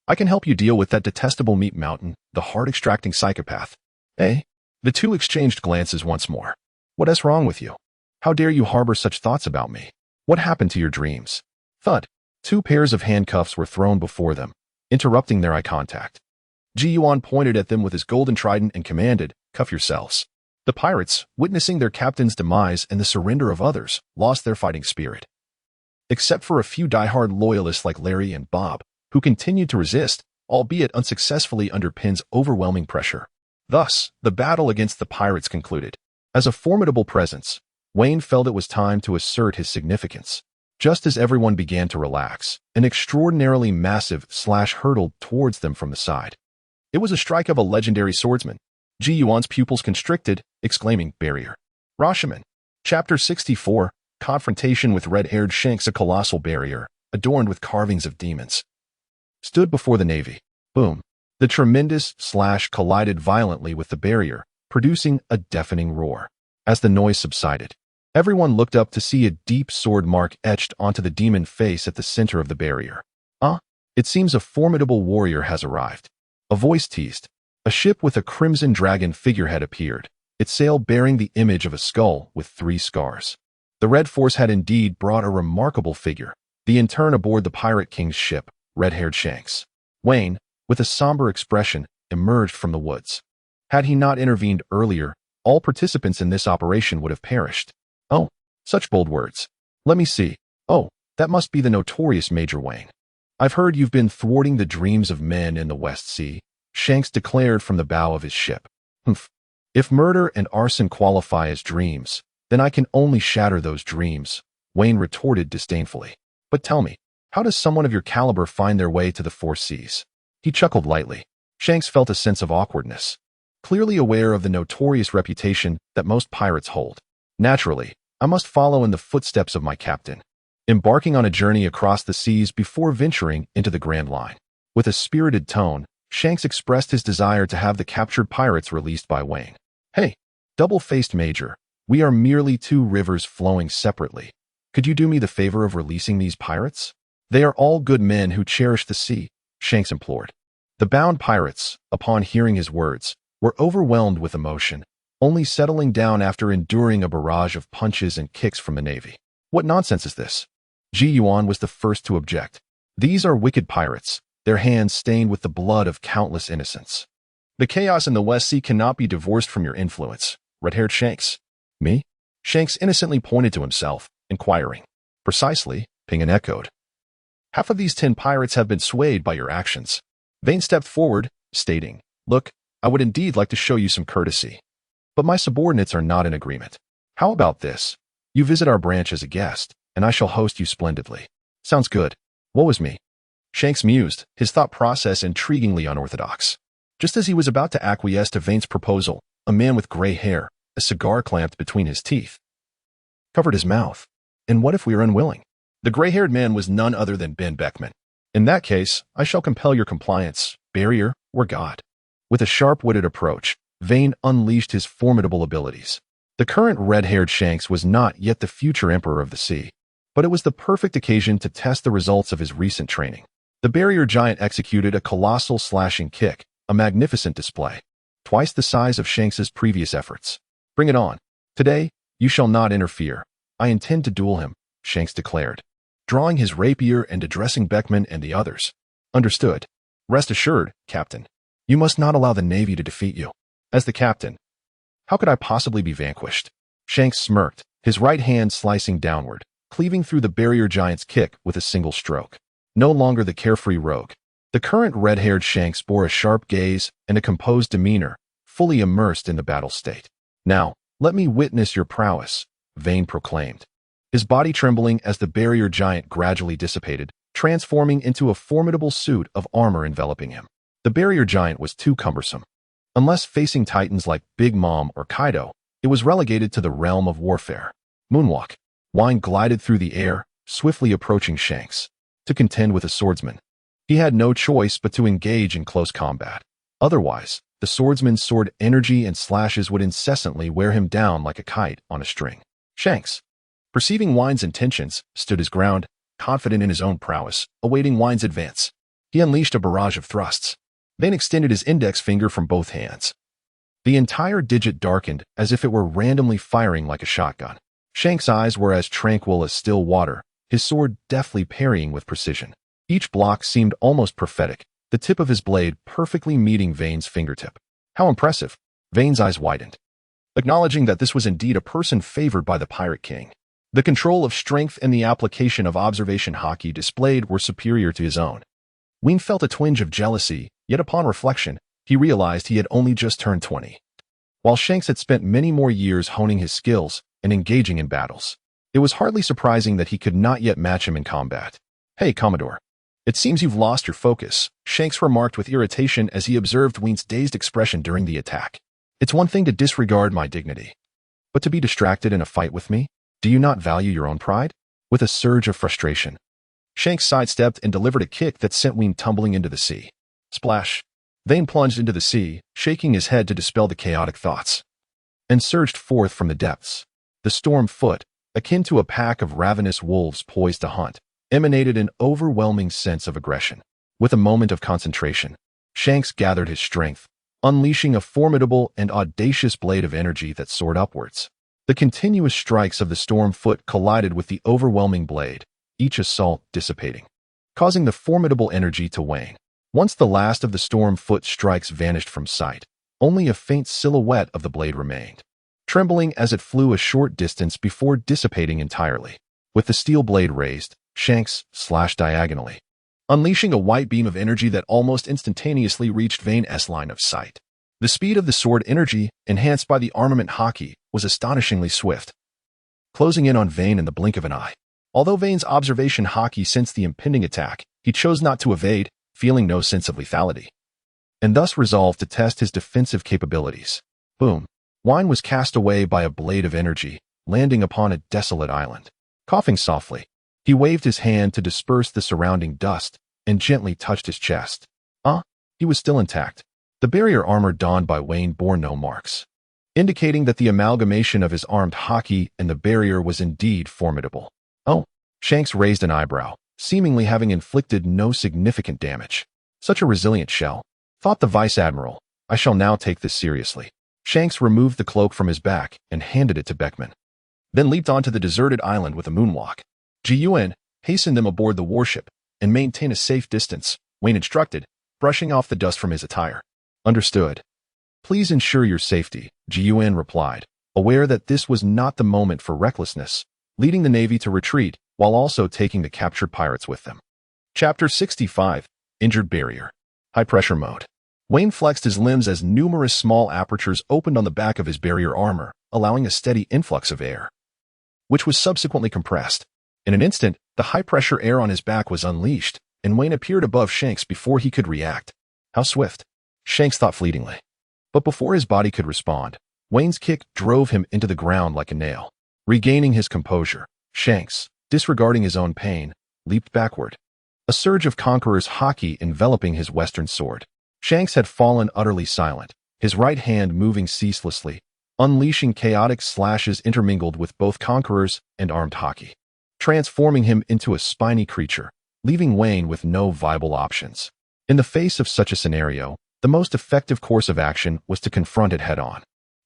I can help you deal with that detestable Meat Mountain, the heart-extracting psychopath." "Eh?" The two exchanged glances once more. "What is wrong with you? How dare you harbor such thoughts about me? What happened to your dreams?" Thud. 2 pairs of handcuffs were thrown before them, interrupting their eye contact. Ji Yuan pointed at them with his golden trident and commanded, "Cuff yourselves." The pirates, witnessing their captain's demise and the surrender of others, lost their fighting spirit. Except for a few diehard loyalists like Larry and Bob, who continued to resist, albeit unsuccessfully under Pin's overwhelming pressure. Thus, the battle against the pirates concluded. As a formidable presence, Wayne felt it was time to assert his significance. Just as everyone began to relax, an extraordinarily massive slash hurtled towards them from the side. It was a strike of a legendary swordsman. Ji Yuan's pupils constricted, exclaiming, "Barrier." Rashomon. Chapter 64, Confrontation with Red-Haired Shanks. A colossal barrier, adorned with carvings of demons, stood before the Navy. Boom. The tremendous slash collided violently with the barrier, producing a deafening roar. As the noise subsided, everyone looked up to see a deep sword mark etched onto the demon face at the center of the barrier. It seems a formidable warrior has arrived." A voice teased. A ship with a crimson dragon figurehead appeared, its sail bearing the image of a skull with 3 scars. The Red Force had indeed brought a remarkable figure, the intern aboard the Pirate King's ship, Red-Haired Shanks. Wayne, with a somber expression, emerged from the woods. Had he not intervened earlier, all participants in this operation would have perished. "Oh, such bold words. Let me see. Oh, that must be the notorious Major Wayne. I've heard you've been thwarting the dreams of men in the West Sea," Shanks declared from the bow of his ship. "Humph. If murder and arson qualify as dreams, then I can only shatter those dreams," Wayne retorted disdainfully. "But tell me, how does someone of your caliber find their way to the 4 seas? He chuckled lightly. Shanks felt a sense of awkwardness, clearly aware of the notorious reputation that most pirates hold. "Naturally, I must follow in the footsteps of my captain, embarking on a journey across the seas before venturing into the Grand Line." With a spirited tone, Shanks expressed his desire to have the captured pirates released by Wayne. "Hey, double-faced Major, we are merely 2 rivers flowing separately. Could you do me the favor of releasing these pirates? They are all good men who cherish the sea," Shanks implored. The bound pirates, upon hearing his words, were overwhelmed with emotion, only settling down after enduring a barrage of punches and kicks from the Navy. "What nonsense is this?" Ji Yuan was the first to object. "These are wicked pirates, their hands stained with the blood of countless innocents. The chaos in the West Sea cannot be divorced from your influence, Red-Haired Shanks." "Me? Shanks innocently pointed to himself, inquiring. Precisely, Pingen echoed. Half of these 10 pirates have been swayed by your actions. Vane stepped forward, stating, Look, I would indeed like to show you some courtesy. But my subordinates are not in agreement. How about this? You visit our branch as a guest, and I shall host you splendidly. Sounds good. Woe is me. Shanks mused, his thought process intriguingly unorthodox. Just as he was about to acquiesce to Vane's proposal, a man with gray hair, a cigar clamped between his teeth, covered his mouth. And what if we are unwilling? The gray-haired man was none other than Ben Beckman. In that case, I shall compel your compliance, barrier or God. With a sharp-witted approach, Vane unleashed his formidable abilities. The current red-haired Shanks was not yet the future Emperor of the Sea, but it was the perfect occasion to test the results of his recent training. The barrier giant executed a colossal slashing kick, a magnificent display, twice the size of Shanks's previous efforts. Bring it on. Today, you shall not interfere. I intend to duel him, Shanks declared, drawing his rapier and addressing Beckman and the others. Understood. Rest assured, Captain. You must not allow the Navy to defeat you. As the captain, how could I possibly be vanquished? Shanks smirked, his right hand slicing downward, cleaving through the barrier giant's kick with a single stroke. No longer the carefree rogue. The current red-haired Shanks bore a sharp gaze and a composed demeanor, fully immersed in the battle state. Now, let me witness your prowess, Vane proclaimed, his body trembling as the barrier giant gradually dissipated, transforming into a formidable suit of armor enveloping him. The barrier giant was too cumbersome. Unless facing titans like Big Mom or Kaido, it was relegated to the realm of warfare. Moonwalk. Wine glided through the air, swiftly approaching Shanks. To contend with a swordsman, he had no choice but to engage in close combat. Otherwise, the swordsman's sword energy and slashes would incessantly wear him down like a kite on a string. Shanks, perceiving Wine's intentions, stood his ground, confident in his own prowess, awaiting Wine's advance. He unleashed a barrage of thrusts. Vane extended his index finger from both hands. The entire digit darkened as if it were randomly firing like a shotgun. Shanks' eyes were as tranquil as still water, his sword deftly parrying with precision. Each block seemed almost prophetic, the tip of his blade perfectly meeting Vane's fingertip. How impressive! Vane's eyes widened, acknowledging that this was indeed a person favored by the Pirate King. The control of strength and the application of observation hockey displayed were superior to his own. Wayne felt a twinge of jealousy, yet upon reflection, he realized he had only just turned 20. While Shanks had spent many more years honing his skills and engaging in battles, it was hardly surprising that he could not yet match him in combat. Hey, Commodore. It seems you've lost your focus, Shanks remarked with irritation as he observed Wayne's dazed expression during the attack. It's one thing to disregard my dignity, but to be distracted in a fight with me? Do you not value your own pride? With a surge of frustration, Shanks sidestepped and delivered a kick that sent Wayne tumbling into the sea. Splash! Vane plunged into the sea, shaking his head to dispel the chaotic thoughts, and surged forth from the depths. The storm foot, akin to a pack of ravenous wolves poised to hunt, emanated an overwhelming sense of aggression. With a moment of concentration, Shanks gathered his strength, unleashing a formidable and audacious blade of energy that soared upwards. The continuous strikes of the storm foot collided with the overwhelming blade, each assault dissipating, causing the formidable energy to wane. Once the last of the storm foot strikes vanished from sight, only a faint silhouette of the blade remained, trembling as it flew a short distance before dissipating entirely. With the steel blade raised, Shanks slashed diagonally, unleashing a white beam of energy that almost instantaneously reached Vane's line of sight. The speed of the sword energy, enhanced by the armament hockey, was astonishingly swift, closing in on Vane in the blink of an eye. Although Vane's observation hockey sensed the impending attack, he chose not to evade, feeling no sense of lethality, and thus resolved to test his defensive capabilities. Boom! Wine was cast away by a blade of energy, landing upon a desolate island. Coughing softly, he waved his hand to disperse the surrounding dust and gently touched his chest. He was still intact. The barrier armor donned by Wayne bore no marks, indicating that the amalgamation of his armed hockey and the barrier was indeed formidable. Oh, Shanks raised an eyebrow, seemingly having inflicted no significant damage. Such a resilient shell, thought the Vice Admiral. I shall now take this seriously. Shanks removed the cloak from his back and handed it to Beckman, then leaped onto the deserted island with a moonwalk. Gun, hasten them aboard the warship and maintain a safe distance, Wayne instructed, brushing off the dust from his attire. Understood. Please ensure your safety, Gun replied, aware that this was not the moment for recklessness, leading the Navy to retreat while also taking the captured pirates with them. Chapter 65. Injured Barrier. High-pressure mode. Wayne flexed his limbs as numerous small apertures opened on the back of his barrier armor, allowing a steady influx of air, which was subsequently compressed. In an instant, the high-pressure air on his back was unleashed, and Wayne appeared above Shanks before he could react. How swift, Shanks thought fleetingly. But before his body could respond, Wayne's kick drove him into the ground like a nail. Regaining his composure, Shanks, disregarding his own pain, leaped backward. A surge of Conqueror's haki enveloping his western sword. Shanks had fallen utterly silent, his right hand moving ceaselessly, unleashing chaotic slashes intermingled with both Conqueror's and armed haki, transforming him into a spiny creature, leaving Wayne with no viable options. In the face of such a scenario, the most effective course of action was to confront it head-on.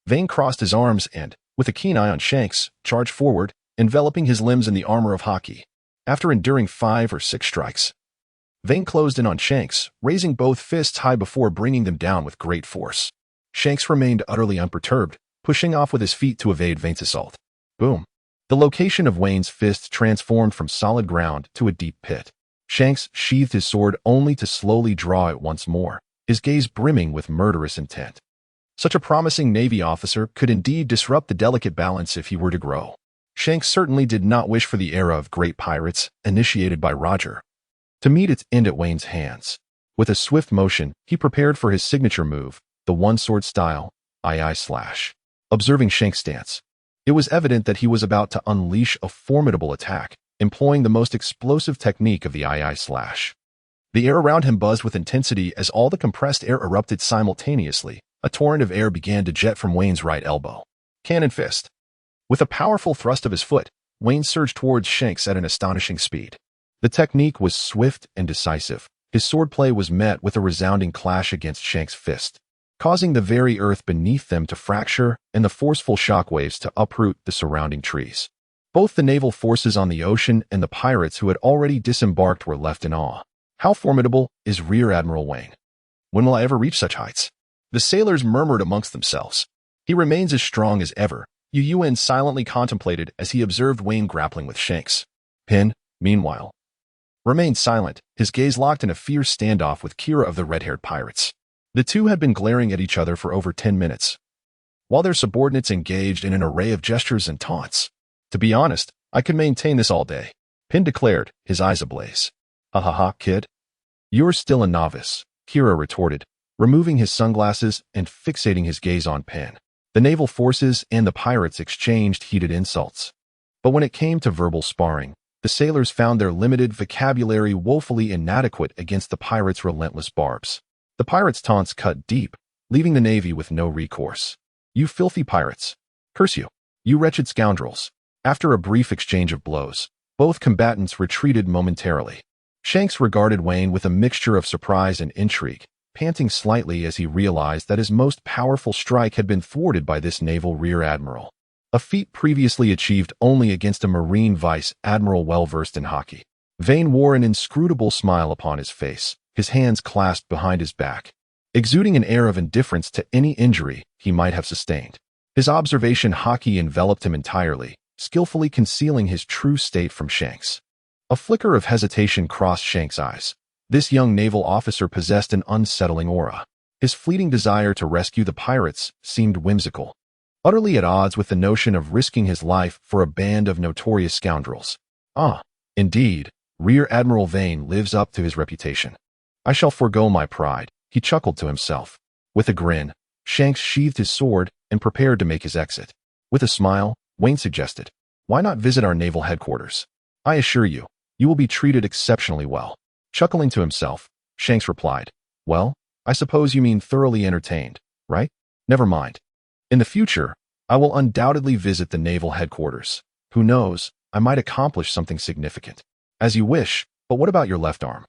Wayne crossed his arms and, with a keen eye on Shanks, charged forward, enveloping his limbs in the armor of haki. After enduring 5 or 6 strikes, Wayne closed in on Shanks, raising both fists high before bringing them down with great force. Shanks remained utterly unperturbed, pushing off with his feet to evade Wayne's assault. Boom. The location of Wayne's fist transformed from solid ground to a deep pit. Shanks sheathed his sword only to slowly draw it once more, his gaze brimming with murderous intent. Such a promising Navy officer could indeed disrupt the delicate balance if he were to grow. Shanks certainly did not wish for the era of great pirates, initiated by Roger, to meet its end at Wayne's hands. With a swift motion, he prepared for his signature move, the one-sword style, II slash. Observing Shanks' stance, it was evident that he was about to unleash a formidable attack, employing the most explosive technique of the II slash. The air around him buzzed with intensity as all the compressed air erupted simultaneously. A torrent of air began to jet from Wayne's right elbow. Cannon fist. With a powerful thrust of his foot, Wayne surged towards Shanks at an astonishing speed. The technique was swift and decisive. His swordplay was met with a resounding clash against Shanks' fist, causing the very earth beneath them to fracture and the forceful shockwaves to uproot the surrounding trees. Both the naval forces on the ocean and the pirates who had already disembarked were left in awe. How formidable is Rear Admiral Wayne? When will I ever reach such heights? The sailors murmured amongst themselves. He remains as strong as ever, Yuen silently contemplated as he observed Wayne grappling with Shanks. Pin, meanwhile, remained silent, his gaze locked in a fierce standoff with Kira of the red-haired pirates. The two had been glaring at each other for over 10 minutes, while their subordinates engaged in an array of gestures and taunts. To be honest, I could maintain this all day, Pin declared, his eyes ablaze. Ha ha ha, kid. You're still a novice, Kira retorted, removing his sunglasses and fixating his gaze on Pin. The naval forces and the pirates exchanged heated insults. But when it came to verbal sparring, the sailors found their limited vocabulary woefully inadequate against the pirates' relentless barbs. The pirates' taunts cut deep, leaving the Navy with no recourse. You filthy pirates. Curse you. You wretched scoundrels. After a brief exchange of blows, both combatants retreated momentarily. Shanks regarded Wayne with a mixture of surprise and intrigue, panting slightly as he realized that his most powerful strike had been thwarted by this naval rear admiral, a feat previously achieved only against a Marine vice admiral well-versed in haki. Wayne wore an inscrutable smile upon his face, his hands clasped behind his back, exuding an air of indifference to any injury he might have sustained. His observation haki enveloped him entirely, skillfully concealing his true state from Shanks. A flicker of hesitation crossed Shanks' eyes. This young naval officer possessed an unsettling aura. His fleeting desire to rescue the pirates seemed whimsical, utterly at odds with the notion of risking his life for a band of notorious scoundrels. Ah, indeed, Rear Admiral Wayne lives up to his reputation. I shall forego my pride, he chuckled to himself. With a grin, Shanks sheathed his sword and prepared to make his exit. With a smile, Wayne suggested, "Why not visit our naval headquarters? I assure you, you will be treated exceptionally well." Chuckling to himself, Shanks replied, "Well, I suppose you mean thoroughly entertained, right? Never mind. In the future, I will undoubtedly visit the naval headquarters. Who knows, I might accomplish something significant." "As you wish, but what about your left arm?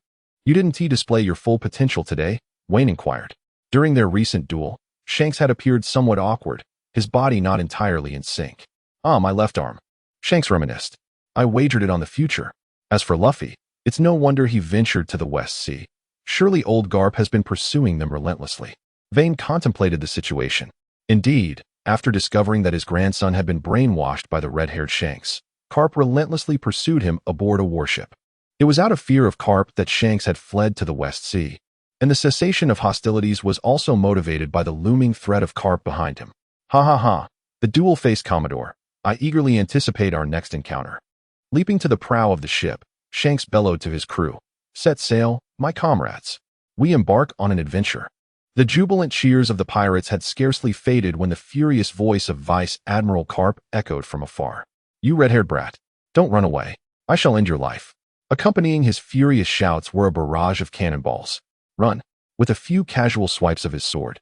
You didn't display your full potential today?" Wayne inquired. During their recent duel, Shanks had appeared somewhat awkward, his body not entirely in sync. "Ah, my left arm," Shanks reminisced. "I wagered it on the future. As for Luffy, it's no wonder he ventured to the West Sea. Surely old Garp has been pursuing them relentlessly." Vane contemplated the situation. Indeed, After discovering that his grandson had been brainwashed by the red-haired Shanks, Karp relentlessly pursued him aboard a warship. It was out of fear of Karp that Shanks had fled to the West Sea, and the cessation of hostilities was also motivated by the looming threat of Karp behind him. Ha ha ha, the dual-faced Commodore. I eagerly anticipate our next encounter. Leaping to the prow of the ship, Shanks bellowed to his crew, "Set sail, my comrades. We embark on an adventure." The jubilant cheers of the pirates had scarcely faded when the furious voice of Vice Admiral Karp echoed from afar. "You red-haired brat, don't run away. I shall end your life." Accompanying his furious shouts were a barrage of cannonballs. "Run," with a few casual swipes of his sword.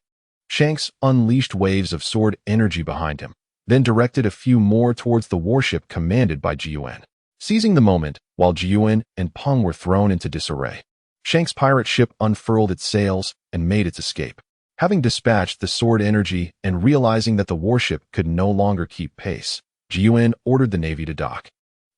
Shanks unleashed waves of sword energy behind him, then directed a few more towards the warship commanded by Jiun. Seizing the moment, while Jiun and Peng were thrown into disarray, Shanks' pirate ship unfurled its sails and made its escape. Having dispatched the sword energy and realizing that the warship could no longer keep pace, Jiun ordered the Navy to dock.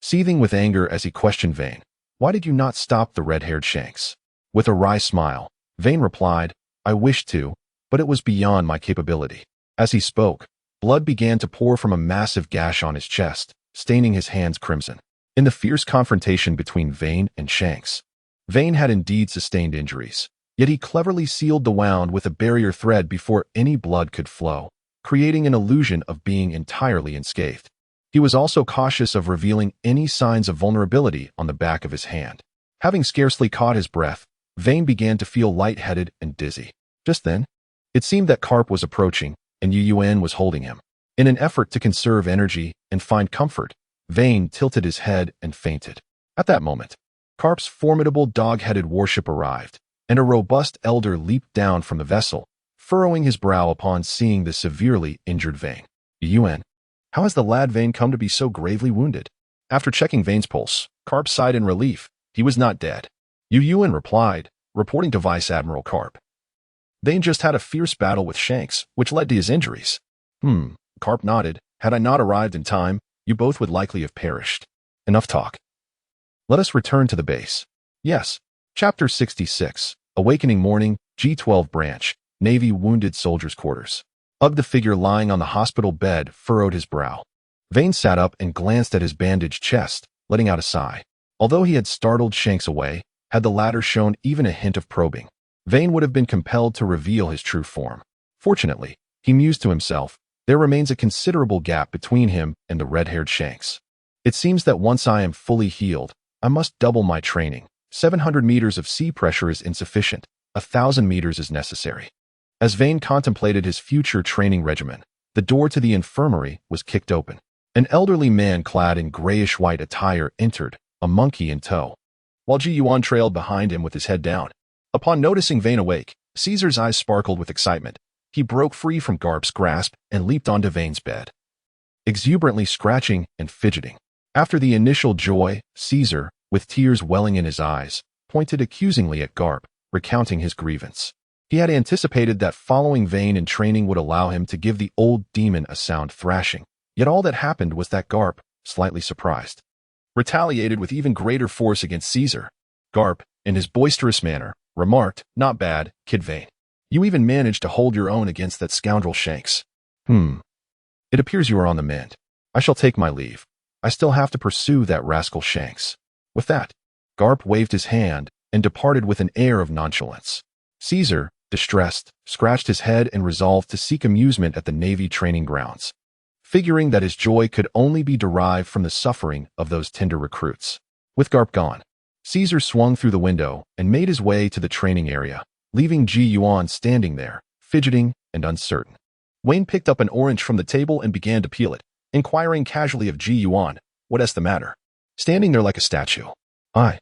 Seething with anger as he questioned Vane, "Why did you not stop the red-haired Shanks?" With a wry smile, Vane replied, "I wished to, but it was beyond my capability." As he spoke, blood began to pour from a massive gash on his chest, staining his hands crimson. In the fierce confrontation between Vane and Shanks, Vane had indeed sustained injuries, yet he cleverly sealed the wound with a barrier thread before any blood could flow, creating an illusion of being entirely unscathed. He was also cautious of revealing any signs of vulnerability on the back of his hand. Having scarcely caught his breath, Vane began to feel lightheaded and dizzy. Just then, it seemed that Karp was approaching, and Yuan was holding him. In an effort to conserve energy and find comfort, Vane tilted his head and fainted. At that moment, Karp's formidable dog-headed warship arrived, and a robust elder leaped down from the vessel, furrowing his brow upon seeing the severely injured Vane. "Yuan, how has the lad Vane come to be so gravely wounded?" After checking Vane's pulse, Karp sighed in relief. He was not dead. Yuan replied, reporting to Vice Admiral Karp. "Vane just had a fierce battle with Shanks, which led to his injuries." Karp nodded. "Had I not arrived in time, you both would likely have perished." Enough talk. Let us return to the base. Yes. Chapter 66. Awakening Morning, G12 Branch, Navy Wounded Soldiers' Quarters. The figure lying on the hospital bed furrowed his brow. Vane sat up and glanced at his bandaged chest, letting out a sigh. Although he had startled Shanks away, had the latter shown even a hint of probing, Vane would have been compelled to reveal his true form. Fortunately, he mused to himself, there remains a considerable gap between him and the red-haired Shanks. It seems that once I am fully healed, I must double my training. 700 meters of sea pressure is insufficient. 1,000 meters is necessary. As Vane contemplated his future training regimen, the door to the infirmary was kicked open. An elderly man clad in grayish-white attire entered, a monkey in tow, while Yuan trailed behind him with his head down. Upon noticing Vane awake, Caesar's eyes sparkled with excitement. He broke free from Karp's grasp and leaped onto Vane's bed, exuberantly scratching and fidgeting. After the initial joy, Caesar, with tears welling in his eyes, pointed accusingly at Karp, recounting his grievance. He had anticipated that following Vane in training would allow him to give the old demon a sound thrashing, yet all that happened was that Karp, slightly surprised, retaliated with even greater force against Caesar. Karp, in his boisterous manner, remarked, "Not bad, Kid Vane. You even managed to hold your own against that scoundrel Shanks. It appears you are on the mend. I shall take my leave. I still have to pursue that rascal Shanks." With that, Karp waved his hand and departed with an air of nonchalance. Caesar, distressed, scratched his head and resolved to seek amusement at the Navy training grounds, figuring that his joy could only be derived from the suffering of those tender recruits. With Karp gone, Caesar swung through the window and made his way to the training area, leaving Yuan standing there, fidgeting and uncertain. Wayne picked up an orange from the table and began to peel it, inquiring casually of Yuan, "What is the matter?" Standing there like a statue. I.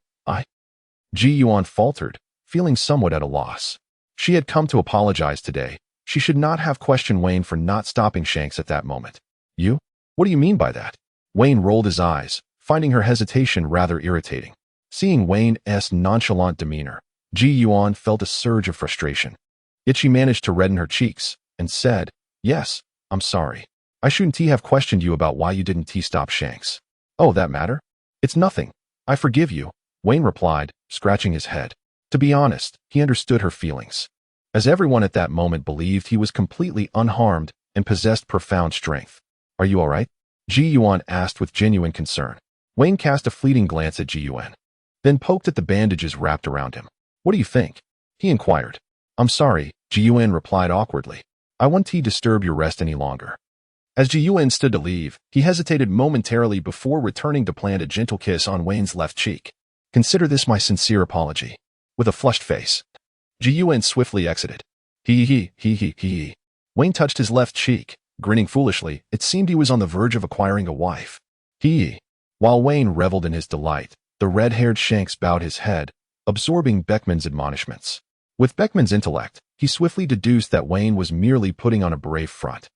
Yuan faltered, feeling somewhat at a loss. She had come to apologize today. She should not have questioned Wayne for not stopping Shanks at that moment. "You? What do you mean by that?" Wayne rolled his eyes, finding her hesitation rather irritating. Seeing Wayne's nonchalant demeanor, Yuan felt a surge of frustration. Yet she managed to redden her cheeks and said, "Yes, I'm sorry. I shouldn't have questioned you about why you didn't stop Shanks." "Oh, that matter? It's nothing. I forgive you," Wayne replied, scratching his head. To be honest, he understood her feelings. As everyone at that moment believed he was completely unharmed and possessed profound strength. Are you all right? Ji Yuan asked with genuine concern. Wayne cast a fleeting glance at Ji Yuan, then poked at the bandages wrapped around him. What do you think? He inquired. I'm sorry, Ji Yuan replied awkwardly. I won't disturb your rest any longer. As Ji Yuan stood to leave, he hesitated momentarily before returning to plant a gentle kiss on Wayne's left cheek. Consider this my sincere apology. With a flushed face, Ji Yuan swiftly exited. He. Wayne touched his left cheek, grinning foolishly. It seemed he was on the verge of acquiring a wife. He. While Wayne reveled in his delight, the red-haired Shanks bowed his head, absorbing Beckman's admonishments. With Beckman's intellect, he swiftly deduced that Wayne was merely putting on a brave front.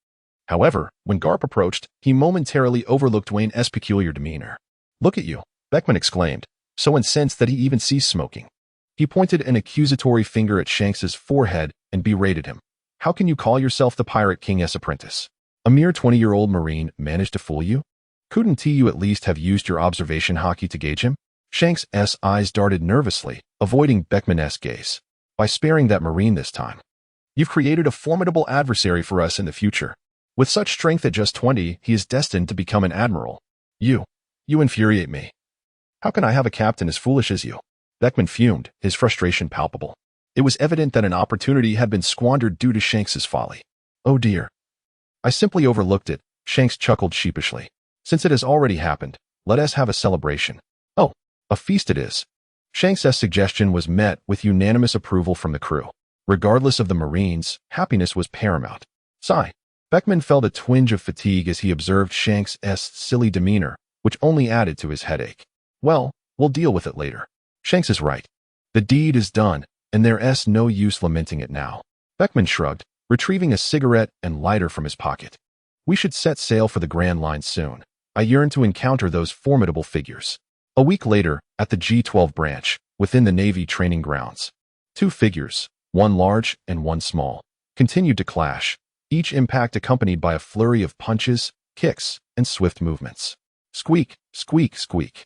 However, when Garp approached, he momentarily overlooked Wayne's peculiar demeanor. Look at you, Beckman exclaimed, so incensed that he even ceased smoking. He pointed an accusatory finger at Shanks's forehead and berated him. How can you call yourself the Pirate King's apprentice? A mere 20-year-old Marine managed to fool you? Couldn't you at least have used your observation hockey to gauge him? Shanks's eyes darted nervously, avoiding Beckman's gaze. By sparing that Marine this time, you've created a formidable adversary for us in the future. With such strength at just 20, he is destined to become an admiral. You infuriate me. How can I have a captain as foolish as you? Beckman fumed, his frustration palpable. It was evident that an opportunity had been squandered due to Shanks's folly. Oh dear. I simply overlooked it, Shanks chuckled sheepishly. Since it has already happened, let us have a celebration. Oh, a feast it is. Shanks's suggestion was met with unanimous approval from the crew. Regardless of the Marines, happiness was paramount. Sigh. Beckman felt a twinge of fatigue as he observed Shanks's silly demeanor, which only added to his headache. Well, we'll deal with it later. Shanks is right. The deed is done, and there's no use lamenting it now. Beckman shrugged, retrieving a cigarette and lighter from his pocket. We should set sail for the Grand Line soon. I yearn to encounter those formidable figures. A week later, at the G-12 branch, within the Navy training grounds, two figures, one large and one small, continued to clash, each impact accompanied by a flurry of punches, kicks, and swift movements. Squeak, squeak, squeak.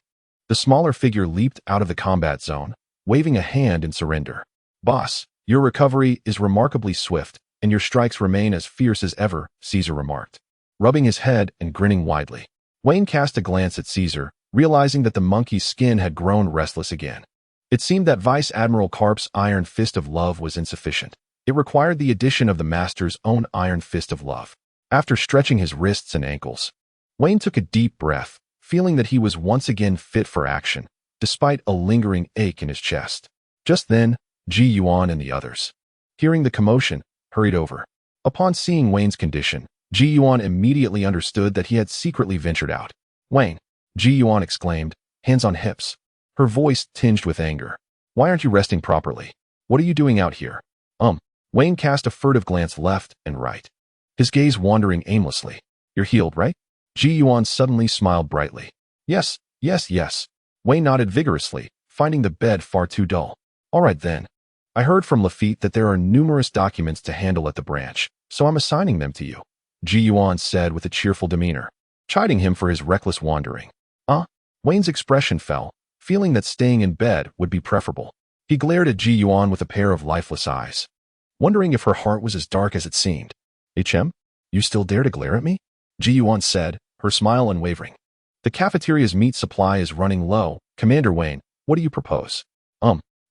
The smaller figure leaped out of the combat zone, waving a hand in surrender. Boss, your recovery is remarkably swift, and your strikes remain as fierce as ever, Caesar remarked, rubbing his head and grinning widely. Wayne cast a glance at Caesar, realizing that the monkey's skin had grown restless again. It seemed that Vice Admiral Karp's iron fist of love was insufficient. It required the addition of the master's own iron fist of love. After stretching his wrists and ankles, Wayne took a deep breath, feeling that he was once again fit for action, despite a lingering ache in his chest. Just then, Ji Yuan and the others, hearing the commotion, hurried over. Upon seeing Wayne's condition, Ji Yuan immediately understood that he had secretly ventured out. Wayne, Ji Yuan exclaimed, hands on hips, her voice tinged with anger. Why aren't you resting properly? What are you doing out here? Wayne cast a furtive glance left and right, his gaze wandering aimlessly. You're healed, right? Ji Yuan suddenly smiled brightly. Yes. Wayne nodded vigorously, finding the bed far too dull. All right then. I heard from Lafitte that there are numerous documents to handle at the branch, so I'm assigning them to you, Ji Yuan said with a cheerful demeanor, chiding him for his reckless wandering. Wayne's expression fell, feeling that staying in bed would be preferable. He glared at Ji Yuan with a pair of lifeless eyes, wondering if her heart was as dark as it seemed. HM, you still dare to glare at me? Ji Yuan said, her smile unwavering. The cafeteria's meat supply is running low. Commander Wayne, what do you propose?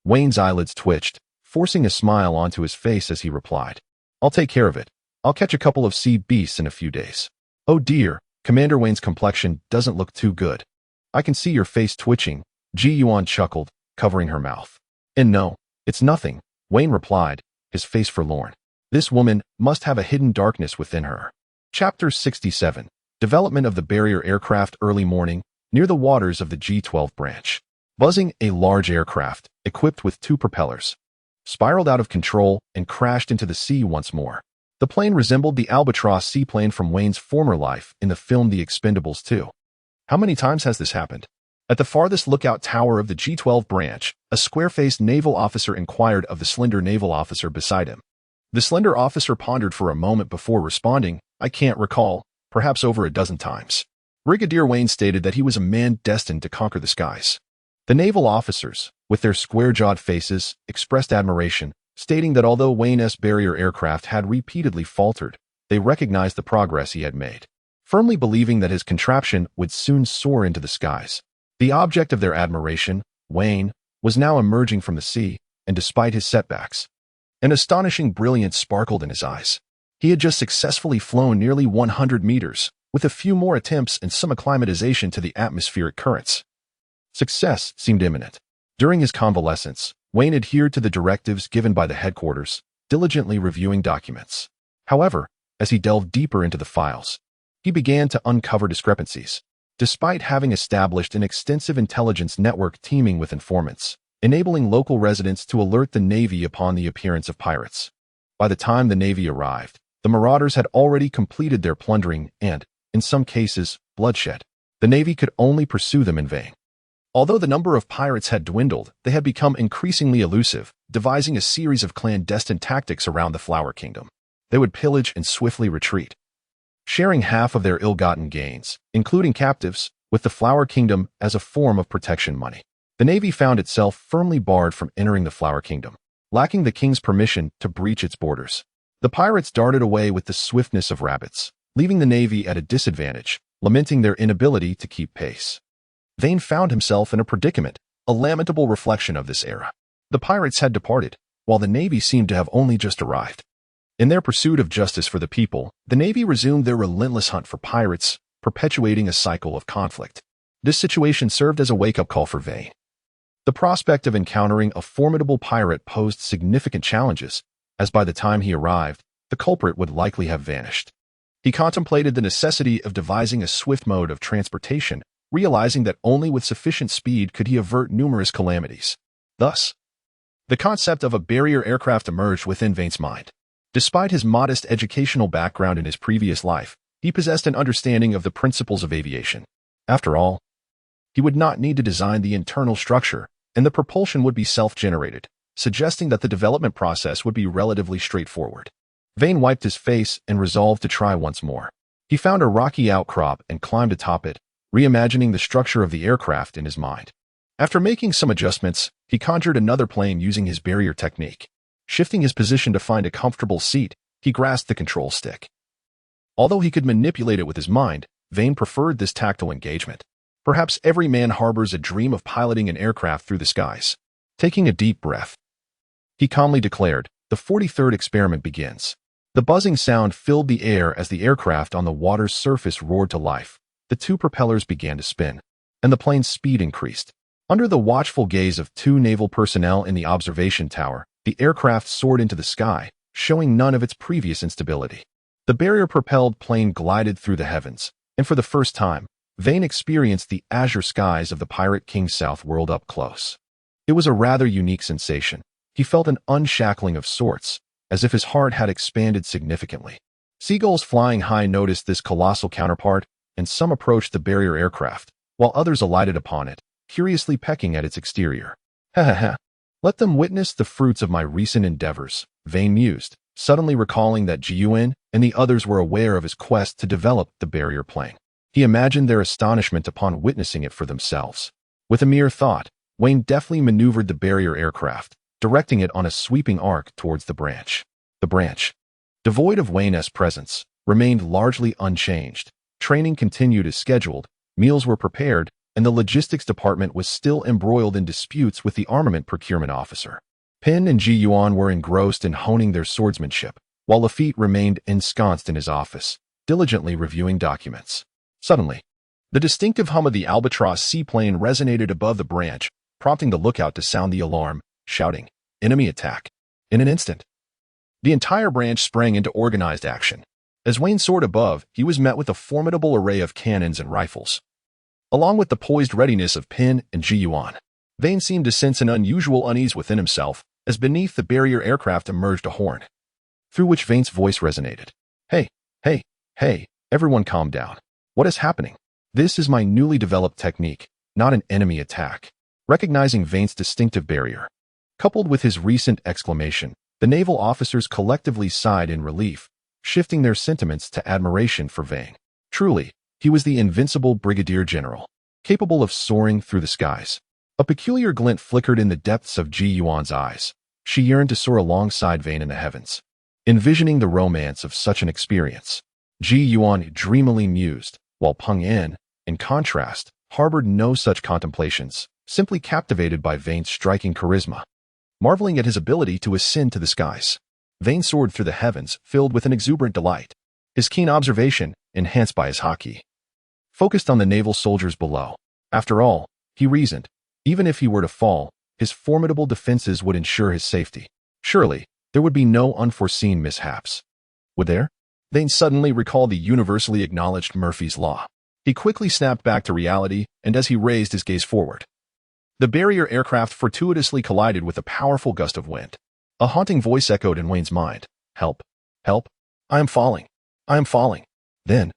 Wayne's eyelids twitched, forcing a smile onto his face as he replied. I'll take care of it. I'll catch a couple of sea beasts in a few days. Oh dear, Commander Wayne's complexion doesn't look too good. I can see your face twitching, Ji Yuan chuckled, covering her mouth. And no, it's nothing, Wayne replied, his face forlorn. This woman must have a hidden darkness within her. Chapter 67. Development of the barrier aircraft. Early morning, near the waters of the G-12 branch. Buzzing, a large aircraft, equipped with two propellers, spiraled out of control and crashed into the sea once more. The plane resembled the Albatross seaplane from Wayne's former life in the film The Expendables 2. How many times has this happened? At the farthest lookout tower of the G-12 branch, a square-faced naval officer inquired of the slender naval officer beside him. The slender officer pondered for a moment before responding, I can't recall, perhaps over a dozen times. Brigadier Wayne stated that he was a man destined to conquer the skies. The naval officers, with their square-jawed faces, expressed admiration, stating that although Wayne's barrier aircraft had repeatedly faltered, they recognized the progress he had made, firmly believing that his contraption would soon soar into the skies. The object of their admiration, Wayne, was now emerging from the sea, and despite his setbacks, an astonishing brilliance sparkled in his eyes. He had just successfully flown nearly 100 meters, with a few more attempts and some acclimatization to the atmospheric currents. Success seemed imminent. During his convalescence, Wayne adhered to the directives given by the headquarters, diligently reviewing documents. However, as he delved deeper into the files, he began to uncover discrepancies. Despite having established an extensive intelligence network teeming with informants, enabling local residents to alert the Navy upon the appearance of pirates. By the time the Navy arrived, the marauders had already completed their plundering and, in some cases, bloodshed. The Navy could only pursue them in vain. Although the number of pirates had dwindled, they had become increasingly elusive, devising a series of clandestine tactics around the Flower Kingdom. They would pillage and swiftly retreat, sharing half of their ill-gotten gains, including captives, with the Flower Kingdom as a form of protection money. The Navy found itself firmly barred from entering the Flower Kingdom, lacking the king's permission to breach its borders. The pirates darted away with the swiftness of rabbits, leaving the Navy at a disadvantage, lamenting their inability to keep pace. Vane found himself in a predicament, a lamentable reflection of this era. The pirates had departed, while the Navy seemed to have only just arrived. In their pursuit of justice for the people, the Navy resumed their relentless hunt for pirates, perpetuating a cycle of conflict. This situation served as a wake-up call for Vane. The prospect of encountering a formidable pirate posed significant challenges, as by the time he arrived, the culprit would likely have vanished. He contemplated the necessity of devising a swift mode of transportation, realizing that only with sufficient speed could he avert numerous calamities. Thus, the concept of a barrier aircraft emerged within Vane's mind. Despite his modest educational background in his previous life, he possessed an understanding of the principles of aviation. After all, he would not need to design the internal structure, and the propulsion would be self-generated, suggesting that the development process would be relatively straightforward. Vane wiped his face and resolved to try once more. He found a rocky outcrop and climbed atop it, reimagining the structure of the aircraft in his mind. After making some adjustments, he conjured another plane using his barrier technique. Shifting his position to find a comfortable seat, he grasped the control stick. Although he could manipulate it with his mind, Vane preferred this tactile engagement. Perhaps every man harbors a dream of piloting an aircraft through the skies. Taking a deep breath, he calmly declared, "The 43rd experiment begins." The buzzing sound filled the air as the aircraft on the water's surface roared to life. The two propellers began to spin, and the plane's speed increased. Under the watchful gaze of two naval personnel in the observation tower, the aircraft soared into the sky, showing none of its previous instability. The barrier-propelled plane glided through the heavens, and for the first time, Vane experienced the azure skies of the Pirate King's South world up close. It was a rather unique sensation. He felt an unshackling of sorts, as if his heart had expanded significantly. Seagulls flying high noticed this colossal counterpart, and some approached the barrier aircraft, while others alighted upon it, curiously pecking at its exterior. Ha ha ha. Let them witness the fruits of my recent endeavors, Vane mused, suddenly recalling that Jiun and the others were aware of his quest to develop the barrier plane. He imagined their astonishment upon witnessing it for themselves. With a mere thought, Wayne deftly maneuvered the barrier aircraft, directing it on a sweeping arc towards the branch. The branch, devoid of Wayne's presence, remained largely unchanged. Training continued as scheduled, meals were prepared, and the logistics department was still embroiled in disputes with the armament procurement officer. Pin and Ji Yuan were engrossed in honing their swordsmanship, while Lafitte remained ensconced in his office, diligently reviewing documents. Suddenly, the distinctive hum of the Albatross seaplane resonated above the branch, prompting the lookout to sound the alarm, shouting, "Enemy attack!" In an instant, the entire branch sprang into organized action. As Wayne soared above, he was met with a formidable array of cannons and rifles. Along with the poised readiness of Pin and Ji Yuan, Vane seemed to sense an unusual unease within himself, as beneath the barrier aircraft emerged a horn, through which Vane's voice resonated. "Hey, hey, hey, everyone calm down. What is happening? This is my newly developed technique, not an enemy attack." Recognizing Vane's distinctive barrier, coupled with his recent exclamation, the naval officers collectively sighed in relief, shifting their sentiments to admiration for Vane. Truly, he was the invincible brigadier general, capable of soaring through the skies. A peculiar glint flickered in the depths of Ji Yuan's eyes. She yearned to soar alongside Vane in the heavens. envisioning the romance of such an experience. Ji Yuan dreamily mused, while Peng Yin, in contrast, harbored no such contemplations, simply captivated by Vane's striking charisma. Marveling at his ability to ascend to the skies, Vane soared through the heavens, filled with an exuberant delight. His keen observation, enhanced by his haki, focused on the naval soldiers below. After all, he reasoned, even if he were to fall, his formidable defenses would ensure his safety. Surely, there would be no unforeseen mishaps. Would there? Vane suddenly recalled the universally acknowledged Murphy's Law. He quickly snapped back to reality, and as he raised his gaze forward, the barrier aircraft fortuitously collided with a powerful gust of wind. A haunting voice echoed in Wayne's mind. Help! Help! I am falling! I am falling! Then,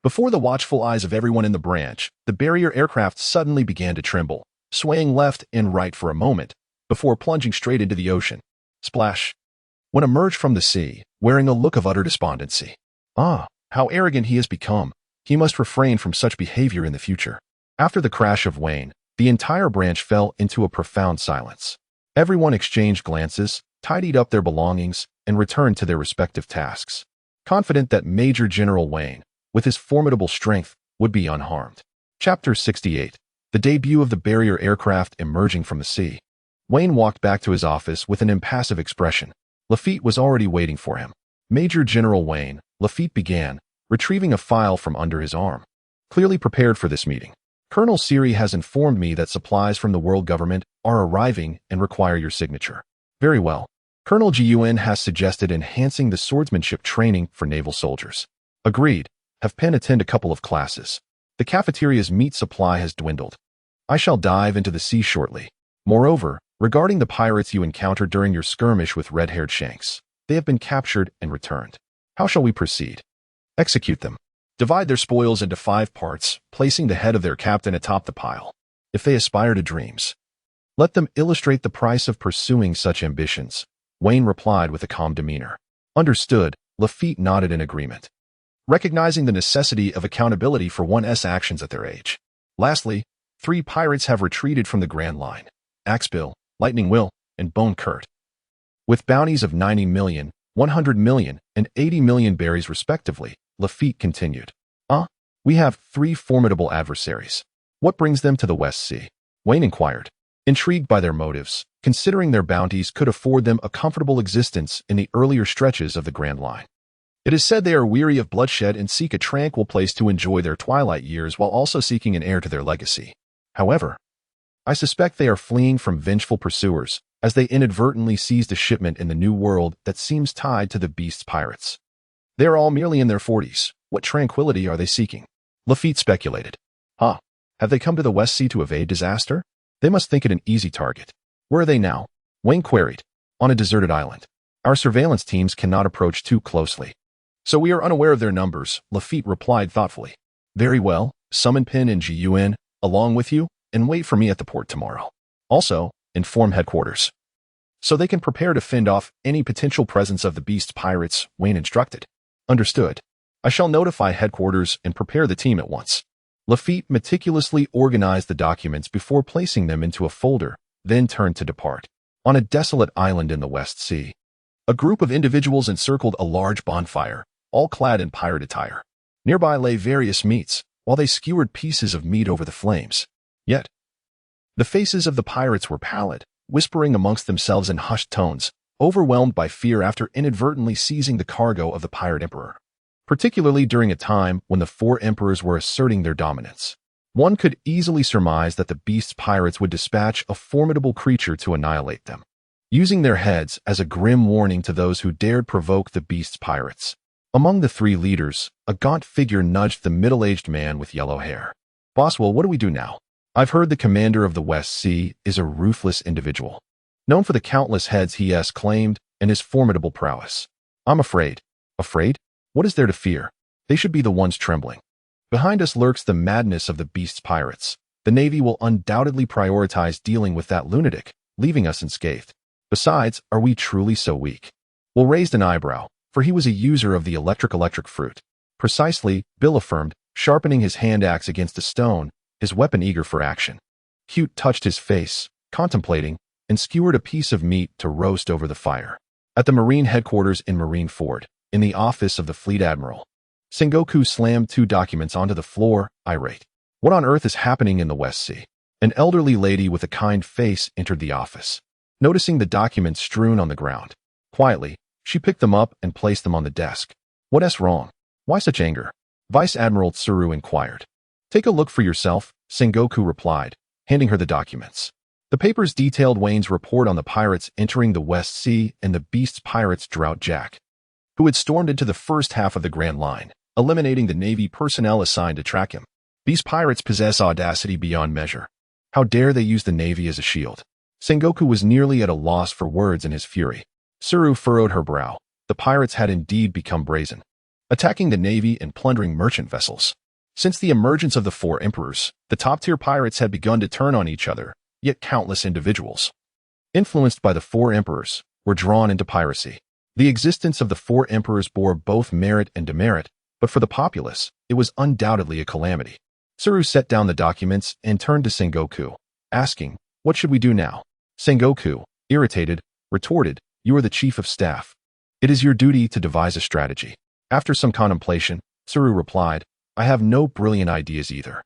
before the watchful eyes of everyone in the branch, the barrier aircraft suddenly began to tremble, swaying left and right for a moment, before plunging straight into the ocean. Splash! When emerged from the sea, wearing a look of utter despondency. Ah, how arrogant he has become. He must refrain from such behavior in the future. After the crash of Wayne, the entire branch fell into a profound silence. Everyone exchanged glances, tidied up their belongings, and returned to their respective tasks, confident that Major General Wayne, with his formidable strength, would be unharmed. Chapter 68. The debut of the barrier aircraft emerging from the sea. Wayne walked back to his office with an impassive expression. Lafitte was already waiting for him. Major General Wayne, Lafitte began, retrieving a file from under his arm. Clearly prepared for this meeting. Colonel Siri has informed me that supplies from the world government are arriving and require your signature. Very well. Colonel Jiun has suggested enhancing the swordsmanship training for naval soldiers. Agreed. Have Penn attend a couple of classes. The cafeteria's meat supply has dwindled. I shall dive into the sea shortly. Moreover, regarding the pirates you encountered during your skirmish with red-haired Shanks, they have been captured and returned. How shall we proceed? Execute them. Divide their spoils into 5 parts, placing the head of their captain atop the pile. If they aspire to dreams, let them illustrate the price of pursuing such ambitions. Wayne replied with a calm demeanor. Understood. Lafitte nodded in agreement, recognizing the necessity of accountability for one's actions at their age. Lastly, 3 pirates have retreated from the Grand Line: Axebill, Lightning Will, and Bone Kurt, with bounties of 90 million, 100 million, and 80 million berries respectively. Lafitte continued. We have 3 formidable adversaries. What brings them to the West Sea? Wayne inquired, intrigued by their motives, considering their bounties could afford them a comfortable existence in the earlier stretches of the Grand Line. It is said they are weary of bloodshed and seek a tranquil place to enjoy their twilight years while also seeking an heir to their legacy. However, I suspect they are fleeing from vengeful pursuers, as they inadvertently seized a shipment in the New World that seems tied to the Beast's pirates. They are all merely in their 40s. What tranquility are they seeking? Lafitte speculated. Have they come to the West Sea to evade disaster? They must think it an easy target. Where are they now? Wayne queried. On a deserted island. Our surveillance teams cannot approach too closely, so we are unaware of their numbers, Lafitte replied thoughtfully. Very well, summon Penn and Jiun along with you, and wait for me at the port tomorrow. Also, inform headquarters, so they can prepare to fend off any potential presence of the Beast's pirates, Wayne instructed. Understood. I shall notify headquarters and prepare the team at once. Lafitte meticulously organized the documents before placing them into a folder, then turned to depart. On a desolate island in the West Sea, a group of individuals encircled a large bonfire, all clad in pirate attire. Nearby lay various meats, while they skewered pieces of meat over the flames. Yet, the faces of the pirates were pallid, whispering amongst themselves in hushed tones, overwhelmed by fear after inadvertently seizing the cargo of the pirate emperor, particularly during a time when the 4 emperors were asserting their dominance. One could easily surmise that the Beast's pirates would dispatch a formidable creature to annihilate them, using their heads as a grim warning to those who dared provoke the Beast's pirates. Among the 3 leaders, a gaunt figure nudged the middle-aged man with yellow hair. Boswell, what do we do now? I've heard the commander of the West Sea is a ruthless individual, known for the countless heads he has claimed and his formidable prowess. I'm afraid. Afraid? What is there to fear? They should be the ones trembling. Behind us lurks the madness of the Beast's pirates. The Navy will undoubtedly prioritize dealing with that lunatic, leaving us unscathed. Besides, are we truly so weak? Will raised an eyebrow, for he was a user of the electric fruit. Precisely, Bill affirmed, sharpening his hand axe against a stone, his weapon eager for action. Cute touched his face, contemplating, and skewered a piece of meat to roast over the fire. At the Marine headquarters in Marineford, in the office of the Fleet Admiral, Sengoku slammed 2 documents onto the floor, irate. What on earth is happening in the West Sea? An elderly lady with a kind face entered the office. Noticing the documents strewn on the ground, quietly, she picked them up and placed them on the desk. What's wrong? Why such anger? Vice Admiral Tsuru inquired. Take a look for yourself, Sengoku replied, handing her the documents. The papers detailed Wayne's report on the pirates entering the West Sea and the Beast's pirates Drought Jack, who had stormed into the first half of the Grand Line, eliminating the Navy personnel assigned to track him. These pirates possess audacity beyond measure. How dare they use the Navy as a shield? Sengoku was nearly at a loss for words in his fury. Tsuru furrowed her brow. The pirates had indeed become brazen, attacking the Navy and plundering merchant vessels. Since the emergence of the 4 emperors, the top-tier pirates had begun to turn on each other, yet countless individuals, influenced by the 4 emperors, were drawn into piracy. The existence of the 4 emperors bore both merit and demerit, but for the populace, it was undoubtedly a calamity. Tsuru set down the documents and turned to Sengoku, asking, "What should we do now?" Sengoku, irritated, retorted, "You are the chief of staff. It is your duty to devise a strategy." After some contemplation, Tsuru replied, "I have no brilliant ideas either.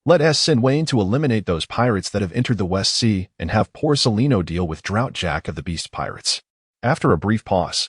Let us send Wayne to eliminate those pirates that have entered the West Sea and have Borsalino deal with Drought Jack of the Beast pirates." After a brief pause,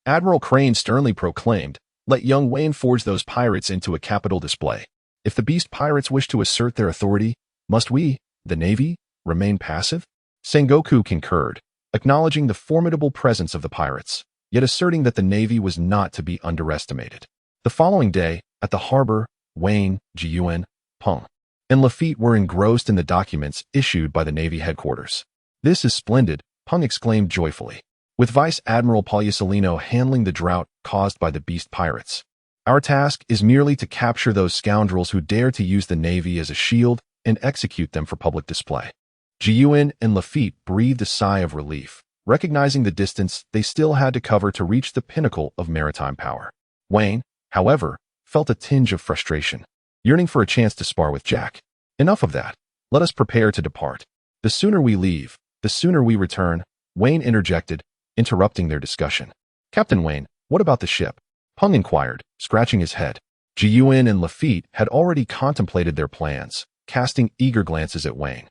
Admiral Crane sternly proclaimed, "Let young Wayne forge those pirates into a capital display. If the Beast pirates wish to assert their authority, must we, the Navy, remain passive?" Sengoku concurred, acknowledging the formidable presence of the pirates, yet asserting that the Navy was not to be underestimated. The following day, at the harbor, Wayne, Jiun, Peng, and Lafitte were engrossed in the documents issued by the Navy headquarters. "This is splendid," Peng exclaimed joyfully, with Vice Admiral Borsalino handling the drought caused by the Beast pirates. "Our task is merely to capture those scoundrels who dare to use the Navy as a shield and execute them for public display." Jiun and Lafitte breathed a sigh of relief, recognizing the distance they still had to cover to reach the pinnacle of maritime power. Wayne, however, felt a tinge of frustration, yearning for a chance to spar with Jack. "Enough of that. Let us prepare to depart. The sooner we leave, the sooner we return," Wayne interjected, interrupting their discussion. "Captain Wayne, what about the ship?" Peng inquired, scratching his head. Jiun and Lafitte had already contemplated their plans, casting eager glances at Wayne,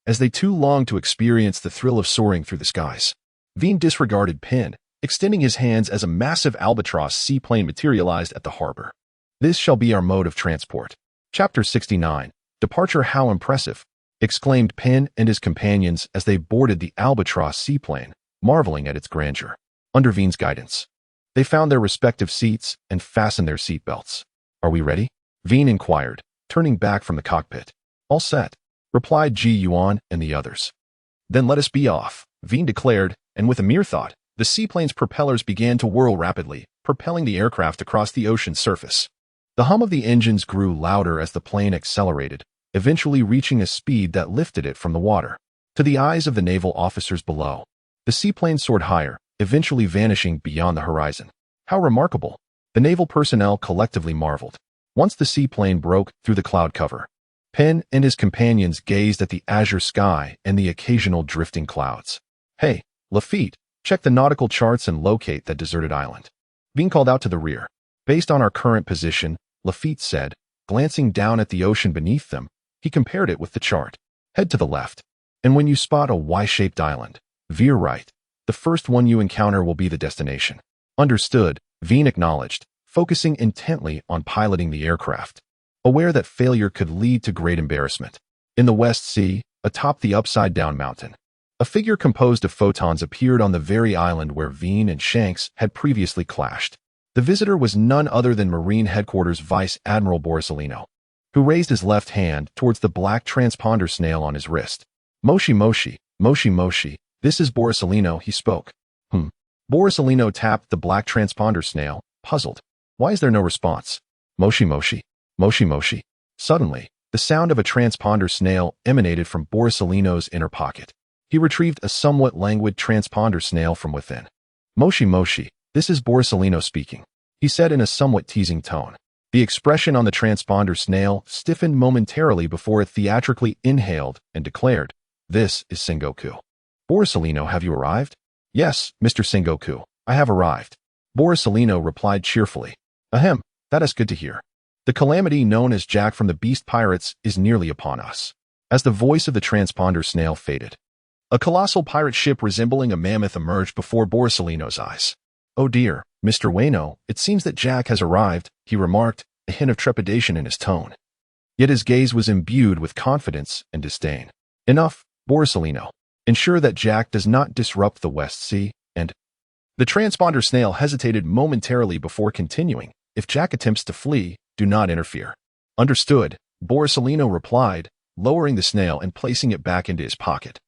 as they too longed to experience the thrill of soaring through the skies. Veen disregarded Pin, extending his hands as a massive albatross seaplane materialized at the harbor. "This shall be our mode of transport." Chapter 69, Departure. "How impressive," exclaimed Pin and his companions as they boarded the albatross seaplane, marveling at its grandeur. Under Veen's guidance, they found their respective seats and fastened their seatbelts. "Are we ready?" Veen inquired, turning back from the cockpit. "All set," replied Ji Yuan and the others. "Then let us be off," Veen declared, and with a mere thought, the seaplane's propellers began to whirl rapidly, propelling the aircraft across the ocean's surface. The hum of the engines grew louder as the plane accelerated, eventually reaching a speed that lifted it from the water. To the eyes of the naval officers below, the seaplane soared higher, eventually vanishing beyond the horizon. "How remarkable!" the naval personnel collectively marveled. Once the seaplane broke through the cloud cover, Penn and his companions gazed at the azure sky and the occasional drifting clouds. "Hey, Lafitte, check the nautical charts and locate that deserted island," Veen called out to the rear. "Based on our current position," Lafitte said, glancing down at the ocean beneath them. He compared it with the chart. "Head to the left, and when you spot a Y-shaped island, veer right. The first one you encounter will be the destination." "Understood," Veen acknowledged, focusing intently on piloting the aircraft, aware that failure could lead to great embarrassment. In the West Sea, atop the upside-down mountain, a figure composed of photons appeared on the very island where Veen and Shanks had previously clashed. The visitor was none other than Marine Headquarters Vice Admiral Borsalino, who raised his left hand towards the black transponder snail on his wrist. Moshi Moshi, Moshi Moshi, this is Borsalino," he spoke. Borsalino tapped the black transponder snail, puzzled. "Why is there no response?" "Moshi Moshi, Moshi Moshi." Suddenly, the sound of a transponder snail emanated from Borsalino's inner pocket. He retrieved a somewhat languid transponder snail from within. "Moshi Moshi, this is Borsalino speaking," he said in a somewhat teasing tone. The expression on the transponder snail stiffened momentarily before it theatrically inhaled and declared, "This is Sengoku." "Borsalino, have you arrived?" Yes, Mr. Sengoku, I have arrived. Borsalino replied cheerfully. Ahem, that is good to hear. The calamity known as Jack from the Beast Pirates is nearly upon us. As the voice of the transponder snail faded, a colossal pirate ship resembling a mammoth emerged before Borsalino's eyes. Oh dear, Mr. Ueno, it seems that Jack has arrived, he remarked, a hint of trepidation in his tone. Yet his gaze was imbued with confidence and disdain. Enough, Borsalino. Ensure that Jack does not disrupt the West Sea, and... The transponder snail hesitated momentarily before continuing. If Jack attempts to flee, do not interfere. Understood, Borsalino replied, lowering the snail and placing it back into his pocket.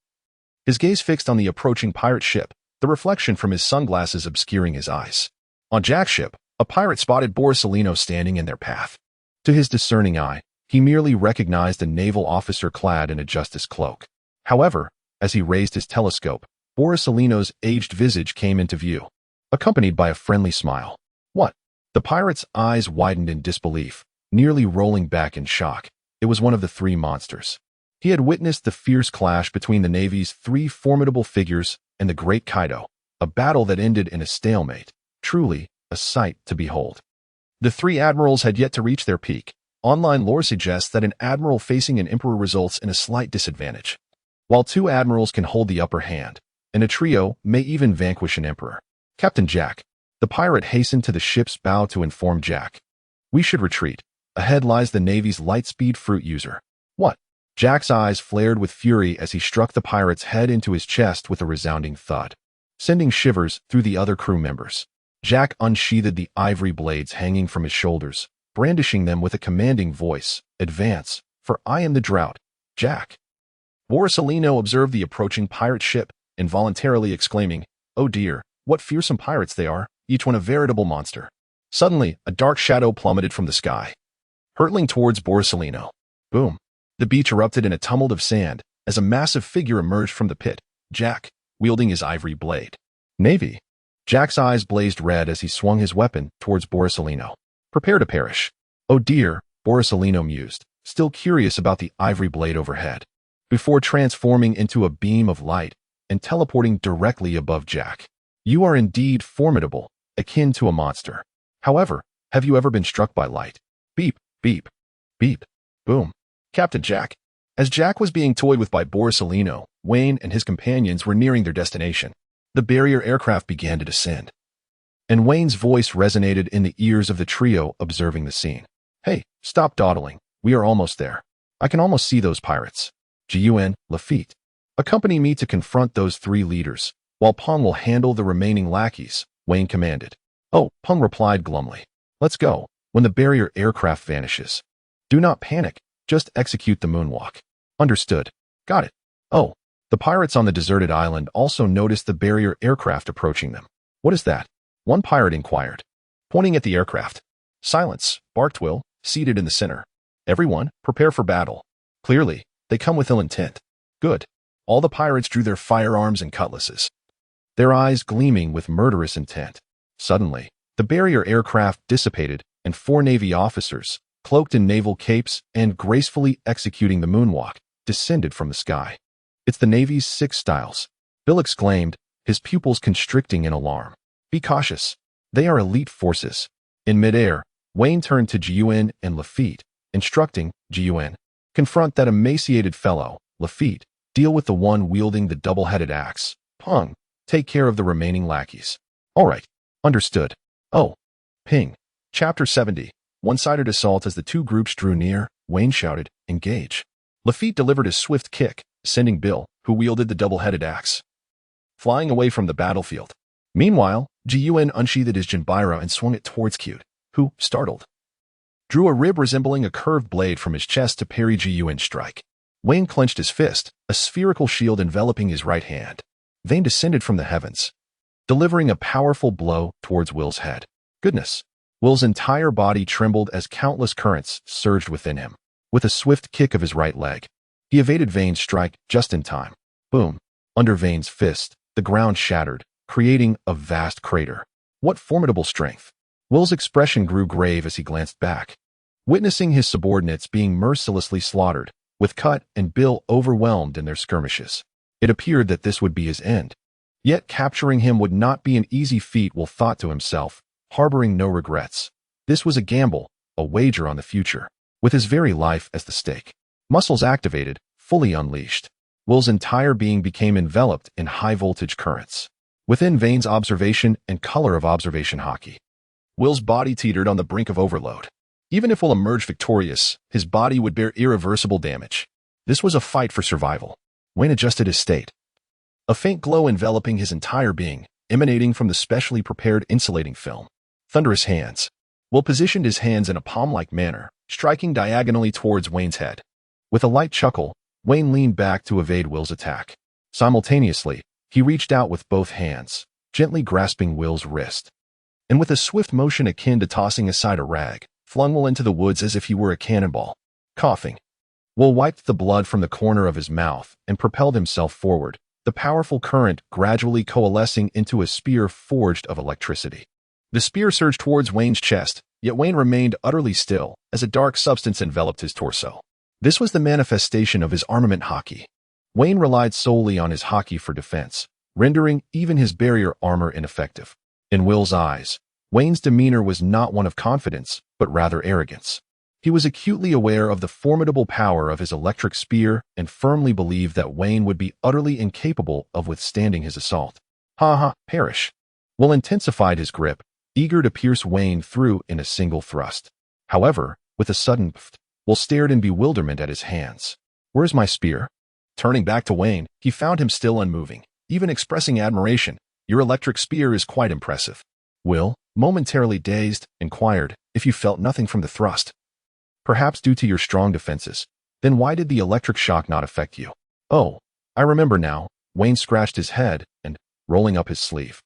His gaze fixed on the approaching pirate ship, the reflection from his sunglasses obscuring his eyes. On Jack's ship, a pirate spotted Borsalino standing in their path. To his discerning eye, he merely recognized a naval officer clad in a justice cloak. However, as he raised his telescope, Borsalino's aged visage came into view, accompanied by a friendly smile. What? The pirate's eyes widened in disbelief, nearly rolling back in shock. It was one of the three monsters. He had witnessed the fierce clash between the Navy's three formidable figures and the Great Kaido, a battle that ended in a stalemate, truly a sight to behold. The three admirals had yet to reach their peak. Online lore suggests that an admiral facing an emperor results in a slight disadvantage, while two admirals can hold the upper hand, and a trio may even vanquish an emperor. Captain Jack. The pirate hastened to the ship's bow to inform Jack. We should retreat. Ahead lies the Navy's light-speed fruit user. What? Jack's eyes flared with fury as he struck the pirate's head into his chest with a resounding thud, sending shivers through the other crew members. Jack unsheathed the ivory blades hanging from his shoulders, brandishing them with a commanding voice. Advance, for I am the drought. Jack. Borsalino observed the approaching pirate ship, involuntarily exclaiming, Oh dear, what fearsome pirates they are, each one a veritable monster. Suddenly, a dark shadow plummeted from the sky, hurtling towards Borsalino. Boom. The beach erupted in a tumult of sand as a massive figure emerged from the pit, Jack, wielding his ivory blade. Navy. Jack's eyes blazed red as he swung his weapon towards Borsalino. Prepare to perish. Oh dear, Borsalino mused, still curious about the ivory blade overhead, before transforming into a beam of light and teleporting directly above Jack. You are indeed formidable, akin to a monster. However, have you ever been struck by light? Beep, beep, beep, boom. Captain Jack. As Jack was being toyed with by Borsalino, Wayne and his companions were nearing their destination. The barrier aircraft began to descend, and Wayne's voice resonated in the ears of the trio observing the scene. Hey, stop dawdling. We are almost there. I can almost see those pirates. Gun, Lafitte. Accompany me to confront those three leaders, while Peng will handle the remaining lackeys, Wayne commanded. Oh, Peng replied glumly. Let's go, when the barrier aircraft vanishes. Do not panic, just execute the moonwalk. Understood. Got it. Oh, the pirates on the deserted island also noticed the barrier aircraft approaching them. What is that? One pirate inquired, pointing at the aircraft. Silence, barked Will, seated in the center. Everyone, prepare for battle. Clearly, they come with ill intent. Good. All the pirates drew their firearms and cutlasses, their eyes gleaming with murderous intent. Suddenly, the barrier aircraft dissipated, and four Navy officers, cloaked in naval capes and gracefully executing the moonwalk, descended from the sky. It's the Navy's Six Styles, Bill exclaimed, his pupils constricting in alarm. Be cautious. They are elite forces. In midair, Wayne turned to Gun and Lafitte, instructing Gun, confront that emaciated fellow. Lafitte, deal with the one wielding the double-headed axe. Peng, take care of the remaining lackeys. All right. Understood. Oh. Ping. Chapter 70. One-sided assault. As the two groups drew near, Wayne shouted, engage. Lafitte delivered a swift kick, sending Bill, who wielded the double-headed axe, flying away from the battlefield. Meanwhile, Gun unsheathed his Jinbira and swung it towards Cute, who, startled, drew a rib resembling a curved blade from his chest to parry Gun's strike. Wayne clenched his fist, a spherical shield enveloping his right hand. Vane descended from the heavens, delivering a powerful blow towards Will's head. Goodness! Will's entire body trembled as countless currents surged within him. With a swift kick of his right leg, he evaded Vane's strike just in time. Boom! Under Vane's fist, the ground shattered, creating a vast crater. What formidable strength! Will's expression grew grave as he glanced back, witnessing his subordinates being mercilessly slaughtered, with Cut and Bill overwhelmed in their skirmishes. It appeared that this would be his end. Yet capturing him would not be an easy feat, Will thought to himself, harboring no regrets. This was a gamble, a wager on the future, with his very life as the stake. Muscles activated, fully unleashed. Will's entire being became enveloped in high-voltage currents. Within Vane's observation and color of observation hockey, Will's body teetered on the brink of overload. Even if Will emerged victorious, his body would bear irreversible damage. This was a fight for survival. Wayne adjusted his state. A faint glow enveloping his entire being, emanating from the specially prepared insulating film. Thunderous hands. Will positioned his hands in a palm-like manner, striking diagonally towards Wayne's head. With a light chuckle, Wayne leaned back to evade Will's attack. Simultaneously, he reached out with both hands, gently grasping Will's wrist. And with a swift motion akin to tossing aside a rag, flung Will into the woods as if he were a cannonball. Coughing, Will wiped the blood from the corner of his mouth and propelled himself forward, the powerful current gradually coalescing into a spear forged of electricity. The spear surged towards Wayne's chest, yet Wayne remained utterly still as a dark substance enveloped his torso. This was the manifestation of his armament hockey. Wayne relied solely on his hockey for defense, rendering even his barrier armor ineffective. In Will's eyes, Wayne's demeanor was not one of confidence, but rather arrogance. He was acutely aware of the formidable power of his electric spear and firmly believed that Wayne would be utterly incapable of withstanding his assault. Perish. Will intensified his grip, eager to pierce Wayne through in a single thrust. However, with a sudden pft, Will stared in bewilderment at his hands. Where's my spear? Turning back to Wayne, he found him still unmoving, even expressing admiration. Your electric spear is quite impressive. Will, momentarily dazed, inquired if you felt nothing from the thrust. Perhaps due to your strong defenses. Then why did the electric shock not affect you? Oh, I remember now. Wayne scratched his head and, rolling up his sleeve,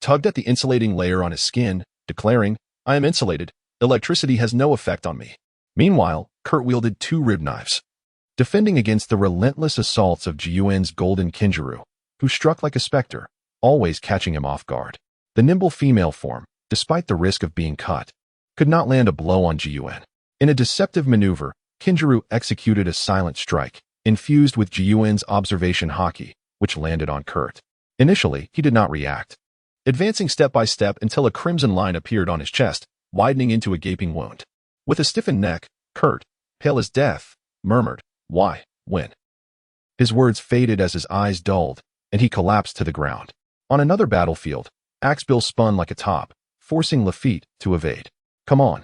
tugged at the insulating layer on his skin, declaring, I am insulated. Electricity has no effect on me. Meanwhile, Kurt wielded 2 rib knives, defending against the relentless assaults of Ji-Yuan's golden Kinjuru, who struck like a specter, always catching him off guard. The nimble female form, despite the risk of being cut, could not land a blow on Ji-Yuan. In a deceptive maneuver, Kinjuru executed a silent strike, infused with Ji-Yuan's observation hockey, which landed on Kurt. Initially, he did not react, advancing step by step until a crimson line appeared on his chest, widening into a gaping wound. With a stiffened neck, Kurt, pale as death, murmured, Why, when? His words faded as his eyes dulled, and he collapsed to the ground. On another battlefield, Axebill spun like a top, forcing Lafitte to evade. Come on,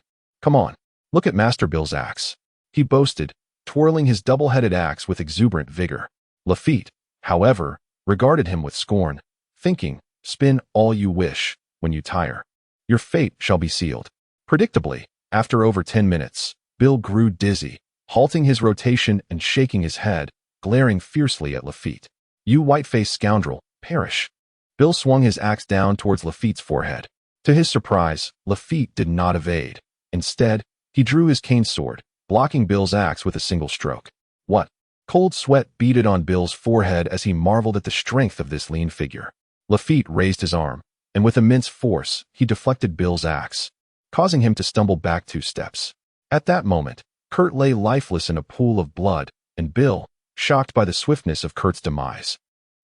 look at Master Bill's axe, he boasted, twirling his double-headed axe with exuberant vigor. Lafitte, however, regarded him with scorn, thinking, Spin all you wish, when you tire. Your fate shall be sealed. Predictably, after over 10 minutes, Bill grew dizzy, halting his rotation and shaking his head, glaring fiercely at Lafitte. You white-faced scoundrel, perish. Bill swung his axe down towards Lafitte's forehead. To his surprise, Lafitte did not evade. Instead, he drew his cane sword, blocking Bill's axe with a single stroke. What? Cold sweat beaded on Bill's forehead as he marveled at the strength of this lean figure. Lafitte raised his arm, and with immense force, he deflected Bill's axe, causing him to stumble back 2 steps. At that moment, Kurt lay lifeless in a pool of blood, and Bill, shocked by the swiftness of Kurt's demise,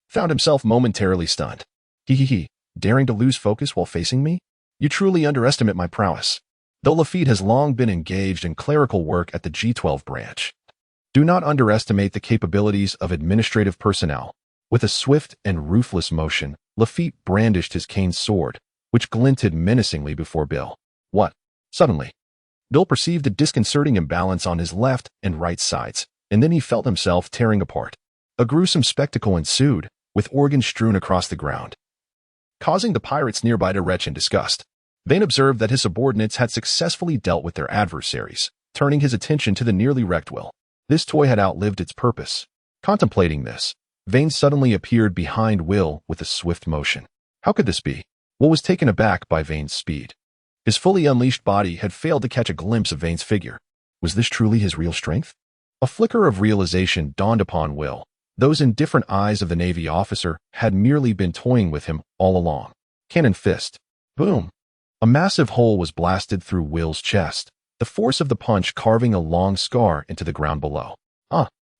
found himself momentarily stunned. Daring to lose focus while facing me? You truly underestimate my prowess. Though Lafitte has long been engaged in clerical work at the G12 branch, do not underestimate the capabilities of administrative personnel. With a swift and ruthless motion, Lafitte brandished his cane sword, which glinted menacingly before Bill. What? Suddenly, Bill perceived a disconcerting imbalance on his left and right sides, and then he felt himself tearing apart. A gruesome spectacle ensued, with organs strewn across the ground, causing the pirates nearby to retch in disgust. Vane observed that his subordinates had successfully dealt with their adversaries, turning his attention to the nearly wrecked Will. This toy had outlived its purpose. Contemplating this, Vane suddenly appeared behind Will with a swift motion. How could this be? Will was taken aback by Vane's speed. His fully unleashed body had failed to catch a glimpse of Vane's figure. Was this truly his real strength? A flicker of realization dawned upon Will. Those indifferent eyes of the Navy officer had merely been toying with him all along. Cannon fist. Boom. A massive hole was blasted through Will's chest, the force of the punch carving a long scar into the ground below.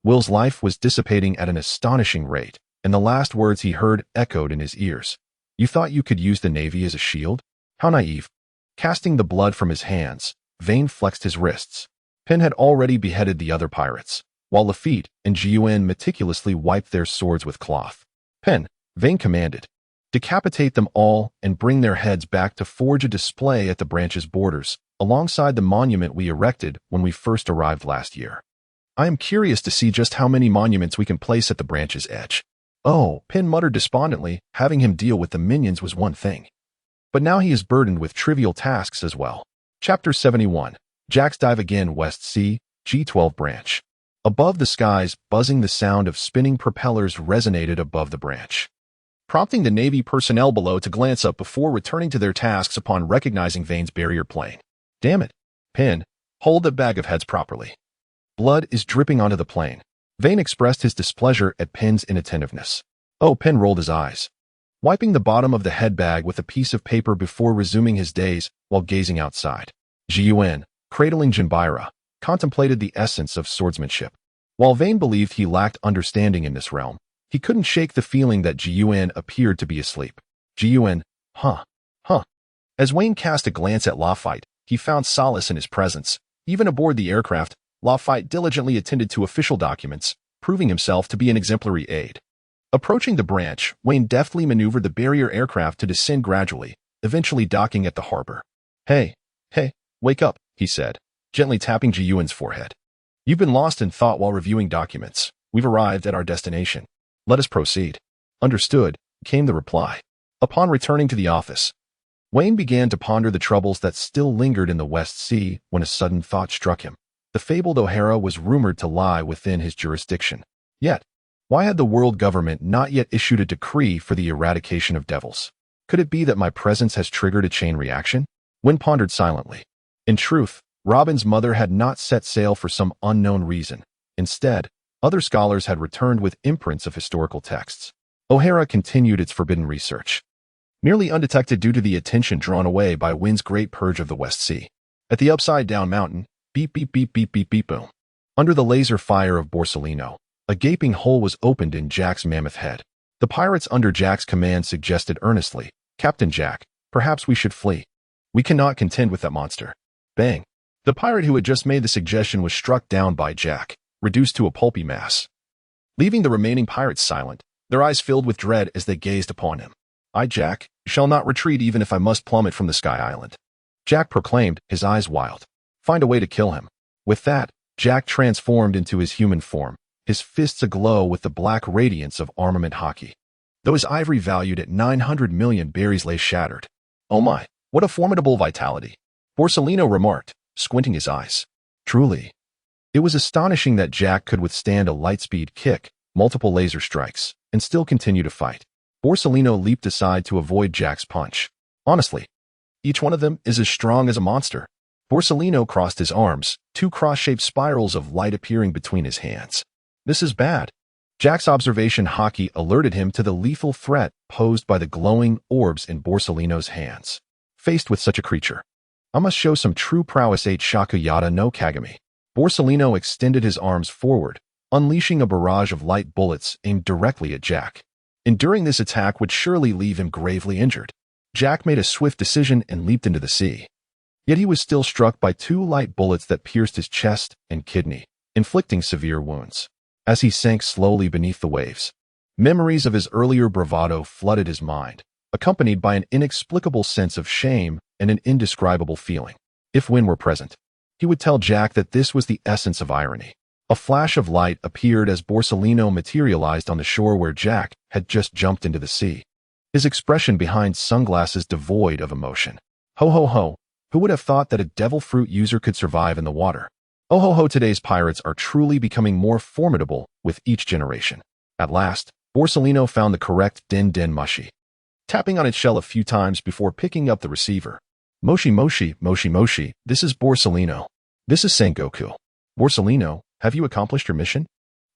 Will's life was dissipating at an astonishing rate, and the last words he heard echoed in his ears. You thought you could use the Navy as a shield? How naive. Casting the blood from his hands, Vane flexed his wrists. Penn had already beheaded the other pirates, while Lafitte and Gun meticulously wiped their swords with cloth. Penn, Vane commanded, decapitate them all and bring their heads back to forge a display at the branch's borders, alongside the monument we erected when we first arrived last year. I am curious to see just how many monuments we can place at the branch's edge. Oh, Penn muttered despondently, having him deal with the minions was one thing. But now he is burdened with trivial tasks as well. Chapter 71. Jack's dive again. West Sea, G12 branch. Above the skies, buzzing, the sound of spinning propellers resonated above the branch, prompting the Navy personnel below to glance up before returning to their tasks upon recognizing Vane's barrier plane. Damn it. Penn, hold the bag of heads properly. Blood is dripping onto the plane. Vane expressed his displeasure at Penn's inattentiveness. Oh, Penn rolled his eyes, wiping the bottom of the head bag with a piece of paper before resuming his daze while gazing outside. Gun, cradling Jinbira, contemplated the essence of swordsmanship. While Vane believed he lacked understanding in this realm, he couldn't shake the feeling that Gun appeared to be asleep. Gun, huh. As Wayne cast a glance at Lafitte, he found solace in his presence. Even aboard the aircraft, Lafitte diligently attended to official documents, proving himself to be an exemplary aide. Approaching the branch, Wayne deftly maneuvered the barrier aircraft to descend gradually, eventually docking at the harbor. Hey, wake up, he said, gently tapping Gun's forehead. You've been lost in thought while reviewing documents. We've arrived at our destination. Let us proceed. Understood, came the reply. Upon returning to the office, Wayne began to ponder the troubles that still lingered in the West Sea when a sudden thought struck him. The fabled O'Hara was rumored to lie within his jurisdiction. Yet, why had the world government not yet issued a decree for the eradication of devils? Could it be that my presence has triggered a chain reaction? Wayne pondered silently. In truth, Robin's mother had not set sail for some unknown reason. Instead, other scholars had returned with imprints of historical texts. O'Hara continued its forbidden research, nearly undetected due to the attention drawn away by Wind's great purge of the West Sea. At the upside-down mountain, beep, beep, beep, beep, beep, beep, boom. Under the laser fire of Borsalino, a gaping hole was opened in Jack's mammoth head. The pirates under Jack's command suggested earnestly, Captain Jack, perhaps we should flee. We cannot contend with that monster. Bang. The pirate who had just made the suggestion was struck down by Jack, reduced to a pulpy mass, leaving the remaining pirates silent, their eyes filled with dread as they gazed upon him. I, Jack, shall not retreat even if I must plummet from the Sky Island, Jack proclaimed, his eyes wild. Find a way to kill him. With that, Jack transformed into his human form, his fists aglow with the black radiance of armament hockey. Though his ivory valued at 900 million berries lay shattered. Oh my, what a formidable vitality, Borsalino remarked, squinting his eyes. Truly. It was astonishing that Jack could withstand a light-speed kick, multiple laser strikes, and still continue to fight. Borsalino leaped aside to avoid Jack's punch. Honestly, each one of them is as strong as a monster. Borsalino crossed his arms, two cross-shaped spirals of light appearing between his hands. This is bad. Jack's observation hockey alerted him to the lethal threat posed by the glowing orbs in Borsalino's hands. Faced with such a creature, I must show some true prowess. Shakuyata no Kagami. Borsalino extended his arms forward, unleashing a barrage of light bullets aimed directly at Jack. Enduring this attack would surely leave him gravely injured. Jack made a swift decision and leaped into the sea. Yet he was still struck by two light bullets that pierced his chest and kidney, inflicting severe wounds. As he sank slowly beneath the waves, memories of his earlier bravado flooded his mind, accompanied by an inexplicable sense of shame and an indescribable feeling. If Wynne were present, he would tell Jack that this was the essence of irony. A flash of light appeared as Borsalino materialized on the shore where Jack had just jumped into the sea, his expression behind sunglasses devoid of emotion. Ho ho ho, who would have thought that a devil fruit user could survive in the water? Oh ho ho, today's pirates are truly becoming more formidable with each generation. At last, Borsalino found the correct den mushi, tapping on its shell a few times before picking up the receiver. Moshi moshi, moshi moshi, this is Borsalino. This is Sengoku. Borsalino, have you accomplished your mission?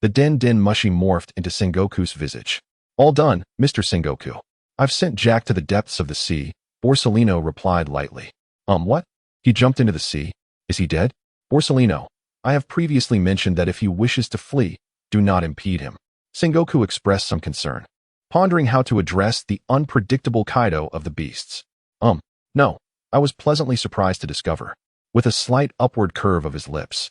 The den mushi morphed into Sengoku's visage. All done, Mr. Sengoku. I've sent Jack to the depths of the sea, Borsalino replied lightly. What? He jumped into the sea? Is he dead? Borsalino, I have previously mentioned that if he wishes to flee, do not impede him. Sengoku expressed some concern, pondering how to address the unpredictable Kaido of the beasts. No, I was pleasantly surprised to discover, with a slight upward curve of his lips.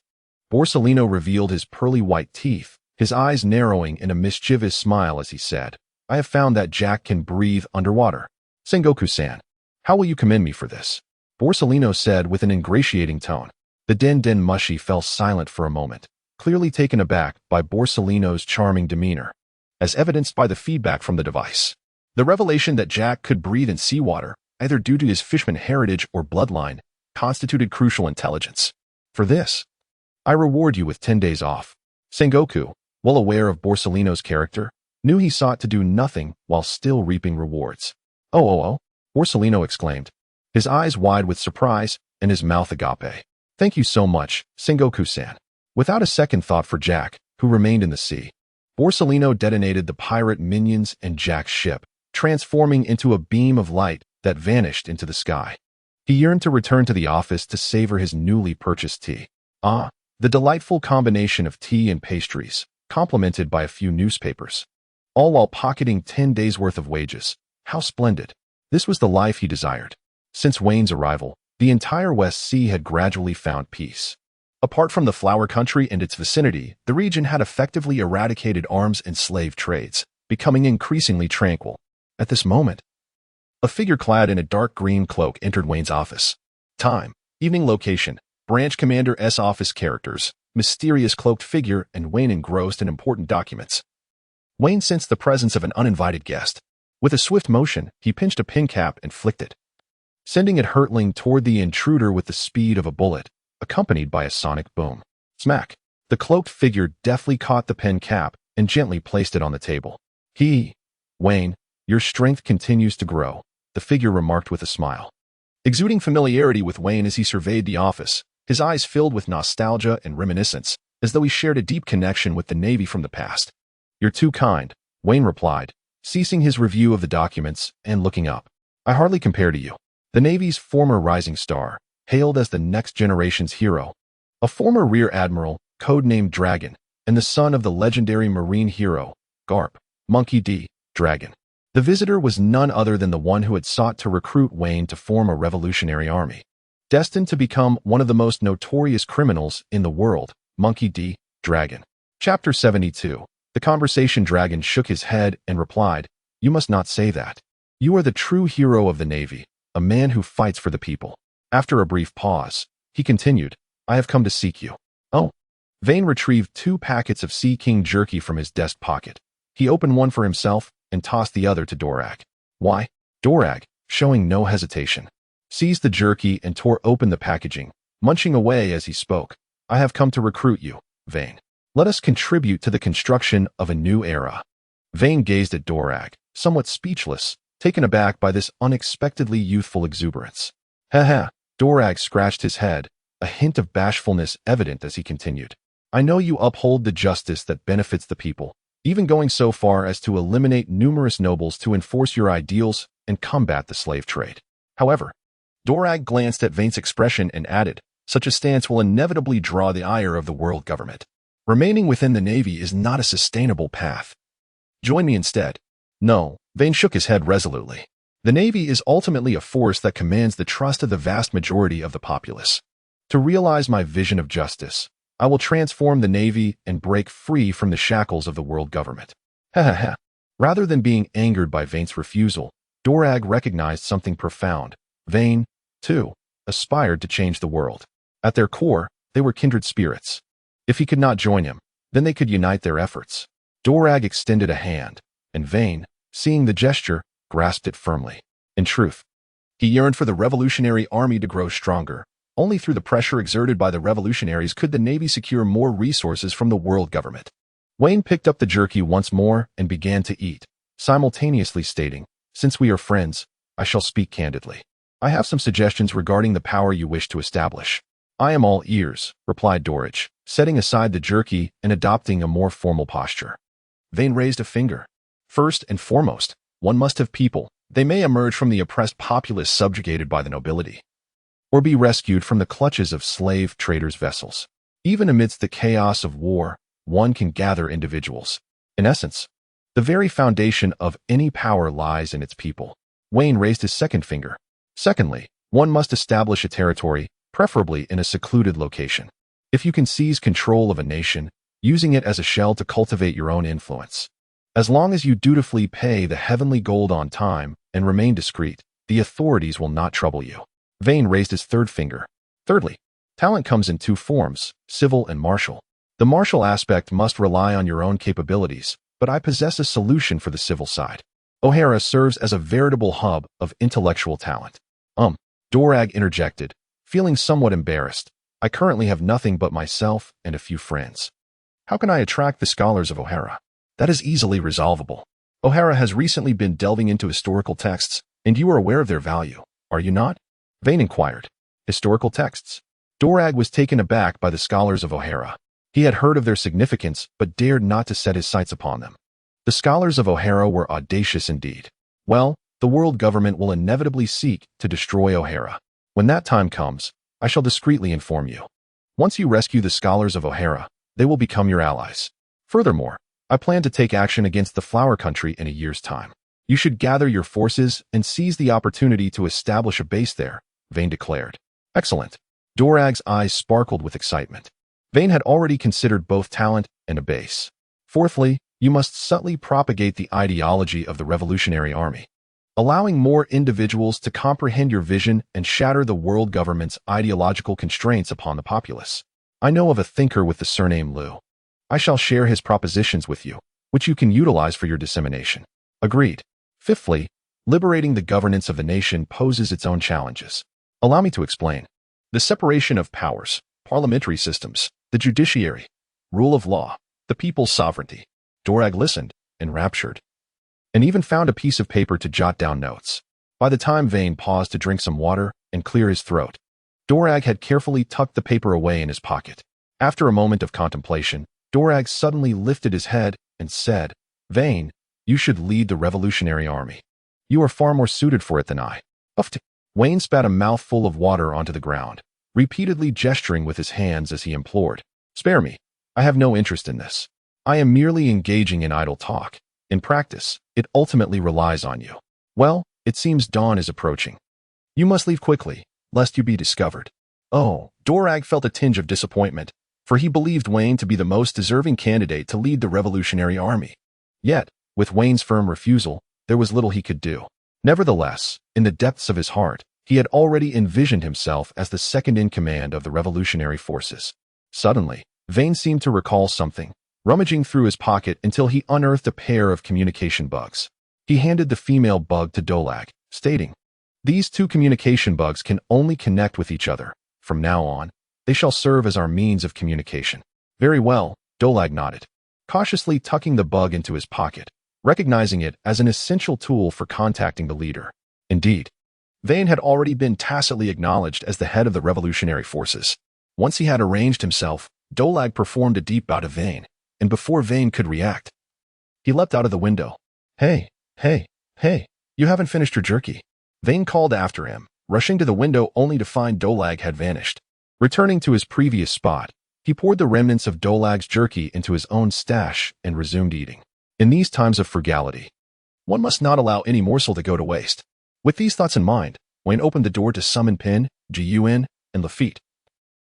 Borsalino revealed his pearly white teeth, his eyes narrowing in a mischievous smile as he said, I have found that Jack can breathe underwater. Sengoku-san, how will you commend me for this? Borsalino said with an ingratiating tone. The Den Mushi fell silent for a moment, clearly taken aback by Borsalino's charming demeanor, as evidenced by the feedback from the device. The revelation that Jack could breathe in seawater, either due to his fishman heritage or bloodline, constituted crucial intelligence. For this, I reward you with 10 days off. Sengoku, well aware of Borsalino's character, knew he sought to do nothing while still reaping rewards. Oh, Borsalino exclaimed, his eyes wide with surprise and his mouth agape. Thank you so much, Sengoku-san. Without a second thought for Jack, who remained in the sea, Borsalino detonated the pirate minions and Jack's ship, transforming into a beam of light that vanished into the sky. He yearned to return to the office to savor his newly purchased tea. The delightful combination of tea and pastries, complemented by a few newspapers, all while pocketing 10 days' worth of wages. How splendid! This was the life he desired. Since Wayne's arrival, the entire West Sea had gradually found peace. Apart from the Flower Country and its vicinity, the region had effectively eradicated arms and slave trades, becoming increasingly tranquil. At this moment, a figure clad in a dark green cloak entered Wayne's office. Time, evening location, Branch Commander S. office characters, mysterious cloaked figure, and Wayne engrossed in important documents. Wayne sensed the presence of an uninvited guest. With a swift motion, he pinched a pin cap and flicked it, sending it hurtling toward the intruder with the speed of a bullet, accompanied by a sonic boom. Smack! The cloaked figure deftly caught the pen cap and gently placed it on the table. Wayne, your strength continues to grow, the figure remarked with a smile. Exuding familiarity with Wayne as he surveyed the office, his eyes filled with nostalgia and reminiscence, as though he shared a deep connection with the Navy from the past. You're too kind, Wayne replied, ceasing his review of the documents and looking up. I hardly compare to you. The Navy's former rising star, hailed as the next generation's hero, a former rear admiral, codenamed Dragon, and the son of the legendary marine hero, Garp, Monkey D. Dragon. The visitor was none other than the one who had sought to recruit Wayne to form a revolutionary army. Destined to become one of the most notorious criminals in the world, Monkey D. Dragon. Chapter 72. The conversation Dragon shook his head and replied, You must not say that. You are the true hero of the Navy, a man who fights for the people. After a brief pause, he continued, I have come to seek you. Oh. Vane retrieved 2 packets of Sea King jerky from his desk pocket. He opened one for himself and tossed the other to Dorag. Why? Dorag, showing no hesitation, seized the jerky and tore open the packaging, munching away as he spoke. I have come to recruit you, Vane. Let us contribute to the construction of a new era. Vane gazed at Dorag, somewhat speechless, taken aback by this unexpectedly youthful exuberance. Dorag scratched his head, a hint of bashfulness evident as he continued. I know you uphold the justice that benefits the people, even going so far as to eliminate numerous nobles to enforce your ideals and combat the slave trade. However, Dorag glanced at Vane's expression and added, such a stance will inevitably draw the ire of the world government. Remaining within the Navy is not a sustainable path. Join me instead. No, Vane shook his head resolutely. The Navy is ultimately a force that commands the trust of the vast majority of the populace. To realize my vision of justice, I will transform the Navy and break free from the shackles of the world government. Rather than being angered by Vane's refusal, Dorag recognized something profound. Vane, too, aspired to change the world. At their core, they were kindred spirits. If he could not join him, then they could unite their efforts. Dorag extended a hand, and Vane, seeing the gesture, grasped it firmly. In truth, he yearned for the revolutionary army to grow stronger. Only through the pressure exerted by the revolutionaries could the Navy secure more resources from the world government. Wayne picked up the jerky once more and began to eat, simultaneously stating, Since we are friends, I shall speak candidly. I have some suggestions regarding the power you wish to establish. I am all ears, replied Dorage, setting aside the jerky and adopting a more formal posture. Vane raised a finger. First and foremost, one must have people. They may emerge from the oppressed populace subjugated by the nobility, or be rescued from the clutches of slave traders' vessels. Even amidst the chaos of war, one can gather individuals. In essence, the very foundation of any power lies in its people. Wayne raised his second finger. Secondly, one must establish a territory, preferably in a secluded location. If you can seize control of a nation, using it as a shell to cultivate your own influence. As long as you dutifully pay the heavenly gold on time and remain discreet, the authorities will not trouble you. Vane raised his third finger. Thirdly, talent comes in two forms, civil and martial. The martial aspect must rely on your own capabilities, but I possess a solution for the civil side. O'Hara serves as a veritable hub of intellectual talent. Dorag interjected, feeling somewhat embarrassed. I currently have nothing but myself and a few friends. How can I attract the scholars of O'Hara? That is easily resolvable. O'Hara has recently been delving into historical texts, and you are aware of their value, are you not? Vane inquired. Historical texts? Dorag was taken aback by the scholars of O'Hara. He had heard of their significance, but dared not to set his sights upon them. The scholars of O'Hara were audacious indeed. Well, the world government will inevitably seek to destroy O'Hara. When that time comes, I shall discreetly inform you. Once you rescue the scholars of O'Hara, they will become your allies. Furthermore, I plan to take action against the Flower Country in a year's time. You should gather your forces and seize the opportunity to establish a base there, Vane declared. Excellent. Dorag's eyes sparkled with excitement. Vane had already considered both talent and a base. Fourthly, you must subtly propagate the ideology of the Revolutionary Army, allowing more individuals to comprehend your vision and shatter the world government's ideological constraints upon the populace. I know of a thinker with the surname Liu. I shall share his propositions with you, which you can utilize for your dissemination. Agreed. Fifthly, liberating the governance of the nation poses its own challenges. Allow me to explain. The separation of powers, parliamentary systems, the judiciary, rule of law, the people's sovereignty. Dorag listened, enraptured, and even found a piece of paper to jot down notes. By the time Vane paused to drink some water and clear his throat, Dorag had carefully tucked the paper away in his pocket. After a moment of contemplation, Dorag suddenly lifted his head and said, Vane, you should lead the Revolutionary Army. You are far more suited for it than I. Wayne spat a mouthful of water onto the ground, repeatedly gesturing with his hands as he implored, Spare me. I have no interest in this. I am merely engaging in idle talk. In practice, it ultimately relies on you. Well, it seems dawn is approaching. You must leave quickly, lest you be discovered. Oh, Dorag felt a tinge of disappointment, for he believed Wayne to be the most deserving candidate to lead the Revolutionary Army. Yet, with Wayne's firm refusal, there was little he could do. Nevertheless, in the depths of his heart, he had already envisioned himself as the second-in-command of the revolutionary forces. Suddenly, Vane seemed to recall something, rummaging through his pocket until he unearthed a pair of communication bugs. He handed the female bug to Dorag, stating, These two communication bugs can only connect with each other. From now on, they shall serve as our means of communication. Very well, Dorag nodded, cautiously tucking the bug into his pocket, recognizing it as an essential tool for contacting the leader. Indeed, Vane had already been tacitly acknowledged as the head of the revolutionary forces. Once he had arranged himself, Dorag performed a deep bow to Vane, and before Vane could react, he leapt out of the window. Hey, you haven't finished your jerky. Vane called after him, rushing to the window only to find Dorag had vanished. Returning to his previous spot, he poured the remnants of Dorag's jerky into his own stash and resumed eating. In these times of frugality, one must not allow any morsel to go to waste. With these thoughts in mind, Wayne opened the door to summon Pin, Gun, and Lafitte,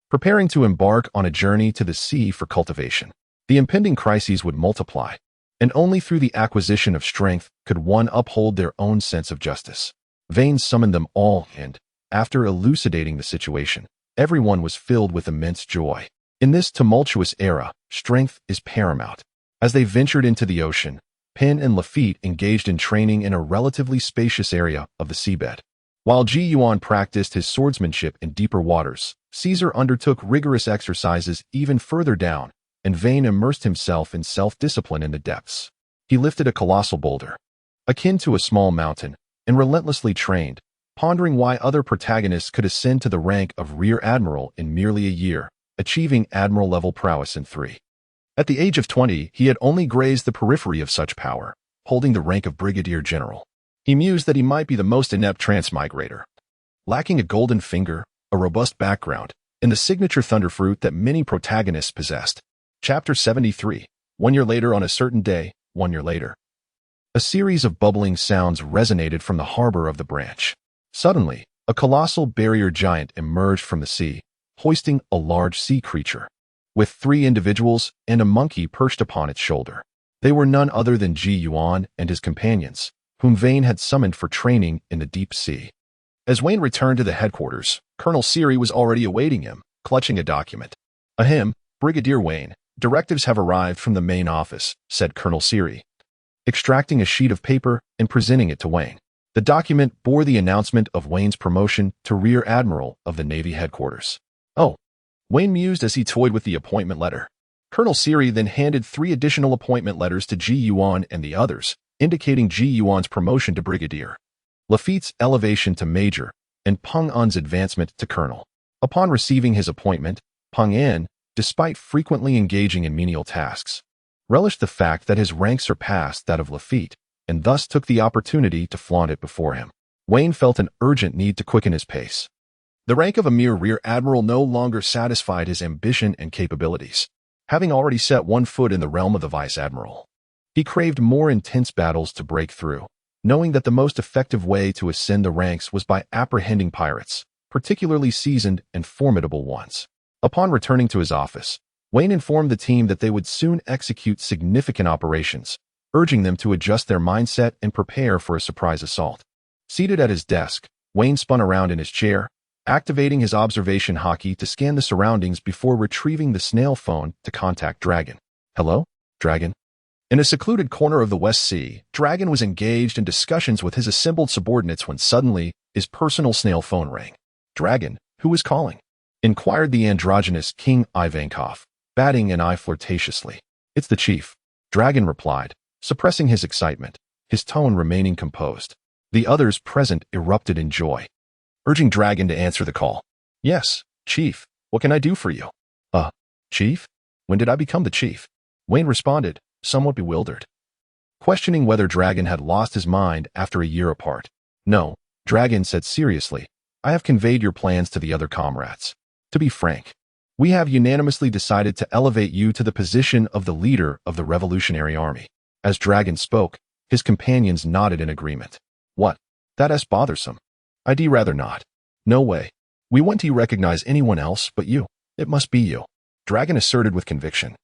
preparing to embark on a journey to the sea for cultivation. The impending crises would multiply, and only through the acquisition of strength could one uphold their own sense of justice. Vane summoned them all, and, after elucidating the situation, everyone was filled with immense joy. In this tumultuous era, strength is paramount. As they ventured into the ocean, Pin and Lafitte engaged in training in a relatively spacious area of the seabed. While Ji-Yuan practiced his swordsmanship in deeper waters, Caesar undertook rigorous exercises even further down, and Vane immersed himself in self-discipline in the depths. He lifted a colossal boulder, akin to a small mountain, and relentlessly trained, pondering why other protagonists could ascend to the rank of Rear Admiral in merely a year, achieving Admiral-level prowess in 3. At the age of 20, he had only grazed the periphery of such power, holding the rank of Brigadier General. He mused that he might be the most inept transmigrator, lacking a golden finger, a robust background, and the signature thunderfruit that many protagonists possessed. Chapter 73. 1 year later on a certain day, 1 year later. A series of bubbling sounds resonated from the harbor of the branch. Suddenly, a colossal barrier giant emerged from the sea, hoisting a large sea creature, with 3 individuals and a monkey perched upon its shoulder. They were none other than Ji Yuan and his companions, whom Vane had summoned for training in the deep sea. As Wayne returned to the headquarters, Colonel Siri was already awaiting him, clutching a document. "Ahem, Brigadier Wayne, directives have arrived from the main office," said Colonel Siri, extracting a sheet of paper and presenting it to Wayne. The document bore the announcement of Wayne's promotion to Rear Admiral of the Navy headquarters. "Oh," Wayne mused as he toyed with the appointment letter. Colonel Siri then handed 3 additional appointment letters to Ji Yuan and the others, indicating Ji Yuan's promotion to Brigadier, Lafitte's elevation to Major, and Peng An's advancement to Colonel. Upon receiving his appointment, Peng An, despite frequently engaging in menial tasks, relished the fact that his rank surpassed that of Lafitte, and thus took the opportunity to flaunt it before him. Wayne felt an urgent need to quicken his pace. The rank of a mere Rear Admiral no longer satisfied his ambition and capabilities. Having already set 1 foot in the realm of the Vice Admiral, he craved more intense battles to break through, knowing that the most effective way to ascend the ranks was by apprehending pirates, particularly seasoned and formidable ones. Upon returning to his office, Wayne informed the team that they would soon execute significant operations, urging them to adjust their mindset and prepare for a surprise assault. Seated at his desk, Wayne spun around in his chair, activating his observation hotkey to scan the surroundings before retrieving the snail phone to contact Dragon. "Hello, Dragon?" In a secluded corner of the West Sea, Dragon was engaged in discussions with his assembled subordinates when suddenly his personal snail phone rang. "Dragon, who is calling?" inquired the androgynous King Ivankov, batting an eye flirtatiously. "It's the chief," Dragon replied, suppressing his excitement, his tone remaining composed. The others present erupted in joy, urging Dragon to answer the call. "Yes, Chief, what can I do for you?" Chief? When did I become the chief?" Wayne responded, somewhat bewildered, questioning whether Dragon had lost his mind after a year apart. "No," Dragon said seriously, "I have conveyed your plans to the other comrades. To be frank, we have unanimously decided to elevate you to the position of the leader of the Revolutionary Army." As Dragon spoke, his companions nodded in agreement. "What? That's bothersome. I'd rather not." "No way. We wouldn't recognize anyone else but you. It must be you," Dragon asserted with conviction,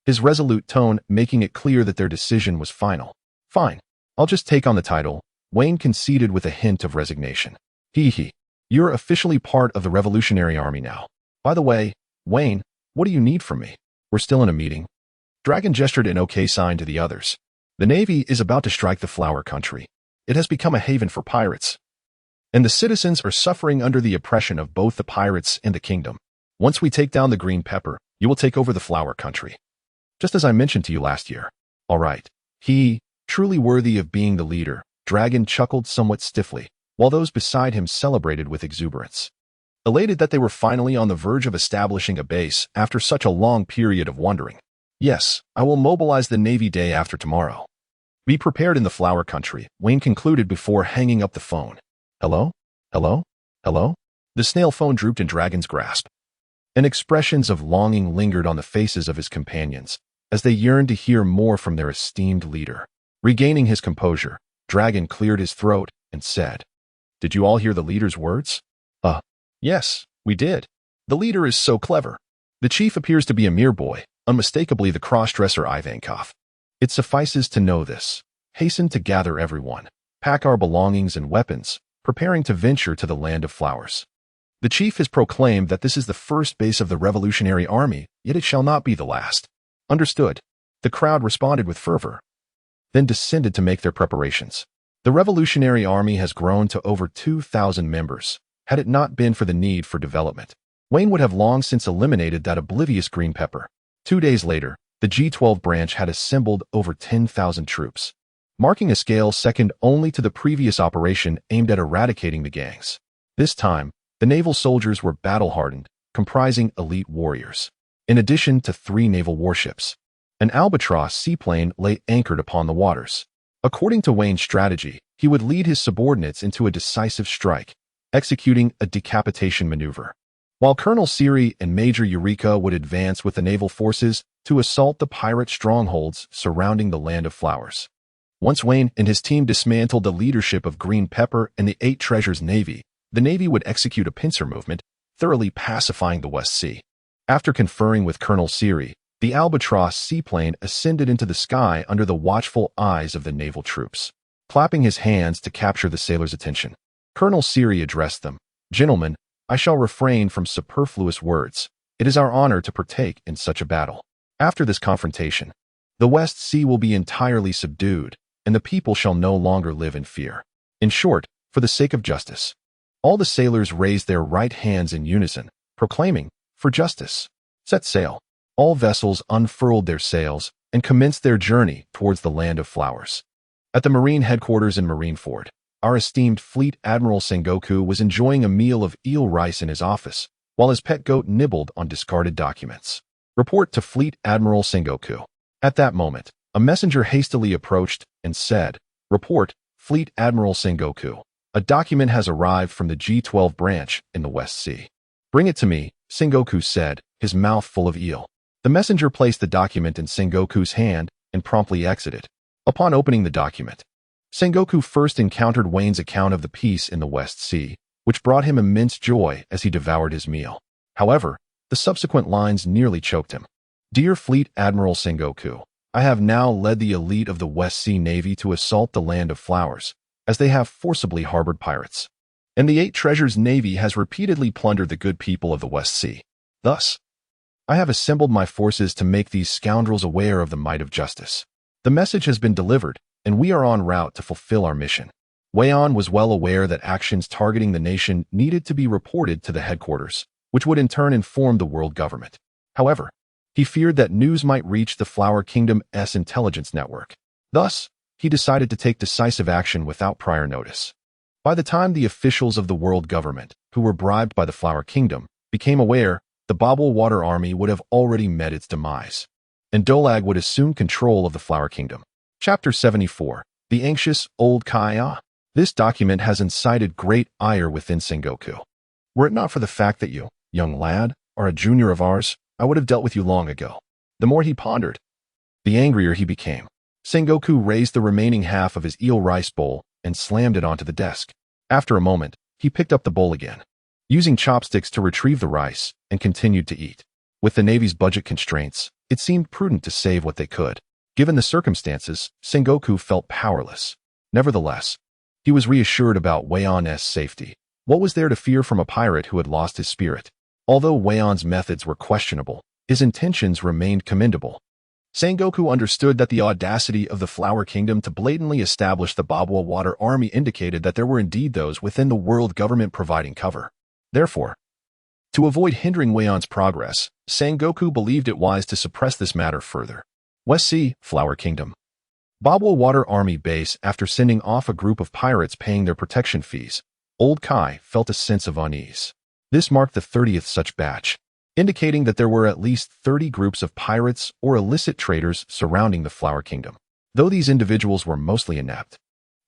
his resolute tone making it clear that their decision was final. "Fine. I'll just take on the title," Wayne conceded with a hint of resignation. Hee. "You're officially part of the Revolutionary Army now. By the way, Wayne, what do you need from me? We're still in a meeting." Dragon gestured an okay sign to the others. "The Navy is about to strike the Flower Country. It has become a haven for pirates, and the citizens are suffering under the oppression of both the pirates and the kingdom. Once we take down the Green Pepper, you will take over the Flower Country, just as I mentioned to you last year." "All right." He, truly worthy of being the leader, Dragon chuckled somewhat stiffly, while those beside him celebrated with exuberance, elated that they were finally on the verge of establishing a base after such a long period of wandering. "Yes, I will mobilize the Navy day after tomorrow. Be prepared in the Flower Country," Wayne concluded before hanging up the phone. "Hello? Hello? Hello?" The snail phone drooped in Dragon's grasp, and expressions of longing lingered on the faces of his companions as they yearned to hear more from their esteemed leader. Regaining his composure, Dragon cleared his throat and said, "Did you all hear the leader's words?" Yes, we did. The leader is so clever. The chief appears to be a mere boy, unmistakably the cross-dresser Ivankov. It suffices to know this. Hasten to gather everyone, pack our belongings and weapons, preparing to venture to the land of flowers. The chief has proclaimed that this is the first base of the Revolutionary Army, yet it shall not be the last." "Understood." The crowd responded with fervor, then descended to make their preparations. The Revolutionary Army has grown to over 2,000 members. Had it not been for the need for development, Wayne would have long since eliminated that oblivious Green Pepper. 2 days later, the G12 branch had assembled over 10,000 troops, marking a scale second only to the previous operation aimed at eradicating the gangs. This time, the naval soldiers were battle-hardened, comprising elite warriors. In addition to 3 naval warships, an albatross seaplane lay anchored upon the waters. According to Wayne's strategy, he would lead his subordinates into a decisive strike, executing a decapitation maneuver, while Colonel Siri and Major Eureka would advance with the naval forces to assault the pirate strongholds surrounding the Land of Flowers. Once Wayne and his team dismantled the leadership of Green Pepper and the Eight Treasures Navy, the Navy would execute a pincer movement, thoroughly pacifying the West Sea. After conferring with Colonel Seary, the Albatross seaplane ascended into the sky under the watchful eyes of the naval troops. Clapping his hands to capture the sailors' attention, Colonel Seary addressed them. "Gentlemen, I shall refrain from superfluous words. It is our honor to partake in such a battle. After this confrontation, the West Sea will be entirely subdued, and the people shall no longer live in fear. In short, for the sake of justice." All the sailors raised their right hands in unison, proclaiming, "For justice." Set sail. All vessels unfurled their sails and commenced their journey towards the Land of Flowers. At the Marine headquarters in Marineford, our esteemed Fleet Admiral Sengoku was enjoying a meal of eel rice in his office, while his pet goat nibbled on discarded documents. Report to Fleet Admiral Sengoku. At that moment, a messenger hastily approached and said, "Report, Fleet Admiral Sengoku. A document has arrived from the G12 branch in the West Sea." "Bring it to me," Sengoku said, his mouth full of eel. The messenger placed the document in Sengoku's hand and promptly exited. Upon opening the document, Sengoku first encountered Wayne's account of the peace in the West Sea, which brought him immense joy as he devoured his meal. However, the subsequent lines nearly choked him. "Dear Fleet Admiral Sengoku, I have now led the elite of the West Sea Navy to assault the Land of Flowers, as they have forcibly harbored pirates. And the Eight Treasures Navy has repeatedly plundered the good people of the West Sea. Thus, I have assembled my forces to make these scoundrels aware of the might of justice. The message has been delivered, and we are en route to fulfill our mission." Wayon was well aware that actions targeting the nation needed to be reported to the headquarters, which would in turn inform the world government. However, he feared that news might reach the Flower Kingdom's intelligence network. Thus, he decided to take decisive action without prior notice. By the time the officials of the world government, who were bribed by the Flower Kingdom, became aware, the Bobble Water Army would have already met its demise, and Dolag would assume control of the Flower Kingdom. Chapter 74. The Anxious Old Kaya. This document has incited great ire within Sengoku. "Were it not for the fact that you, young lad, are a junior of ours, I would have dealt with you long ago." The more he pondered, the angrier he became. Sengoku raised the remaining half of his eel rice bowl and slammed it onto the desk. After a moment, he picked up the bowl again, using chopsticks to retrieve the rice, and continued to eat. With the Navy's budget constraints, it seemed prudent to save what they could. Given the circumstances, Sengoku felt powerless. Nevertheless, he was reassured about Wayon's safety. What was there to fear from a pirate who had lost his spirit? Although Wayon's methods were questionable, his intentions remained commendable. Sengoku understood that the audacity of the Flower Kingdom to blatantly establish the Bobble Water Army indicated that there were indeed those within the world government providing cover. Therefore, to avoid hindering Wayon's progress, Sengoku believed it wise to suppress this matter further. West Sea, Flower Kingdom. Bobble Water Army Base. After sending off a group of pirates paying their protection fees, Old Kai felt a sense of unease. This marked the 30th such batch, indicating that there were at least 30 groups of pirates or illicit traders surrounding the Flower Kingdom. Though these individuals were mostly inept,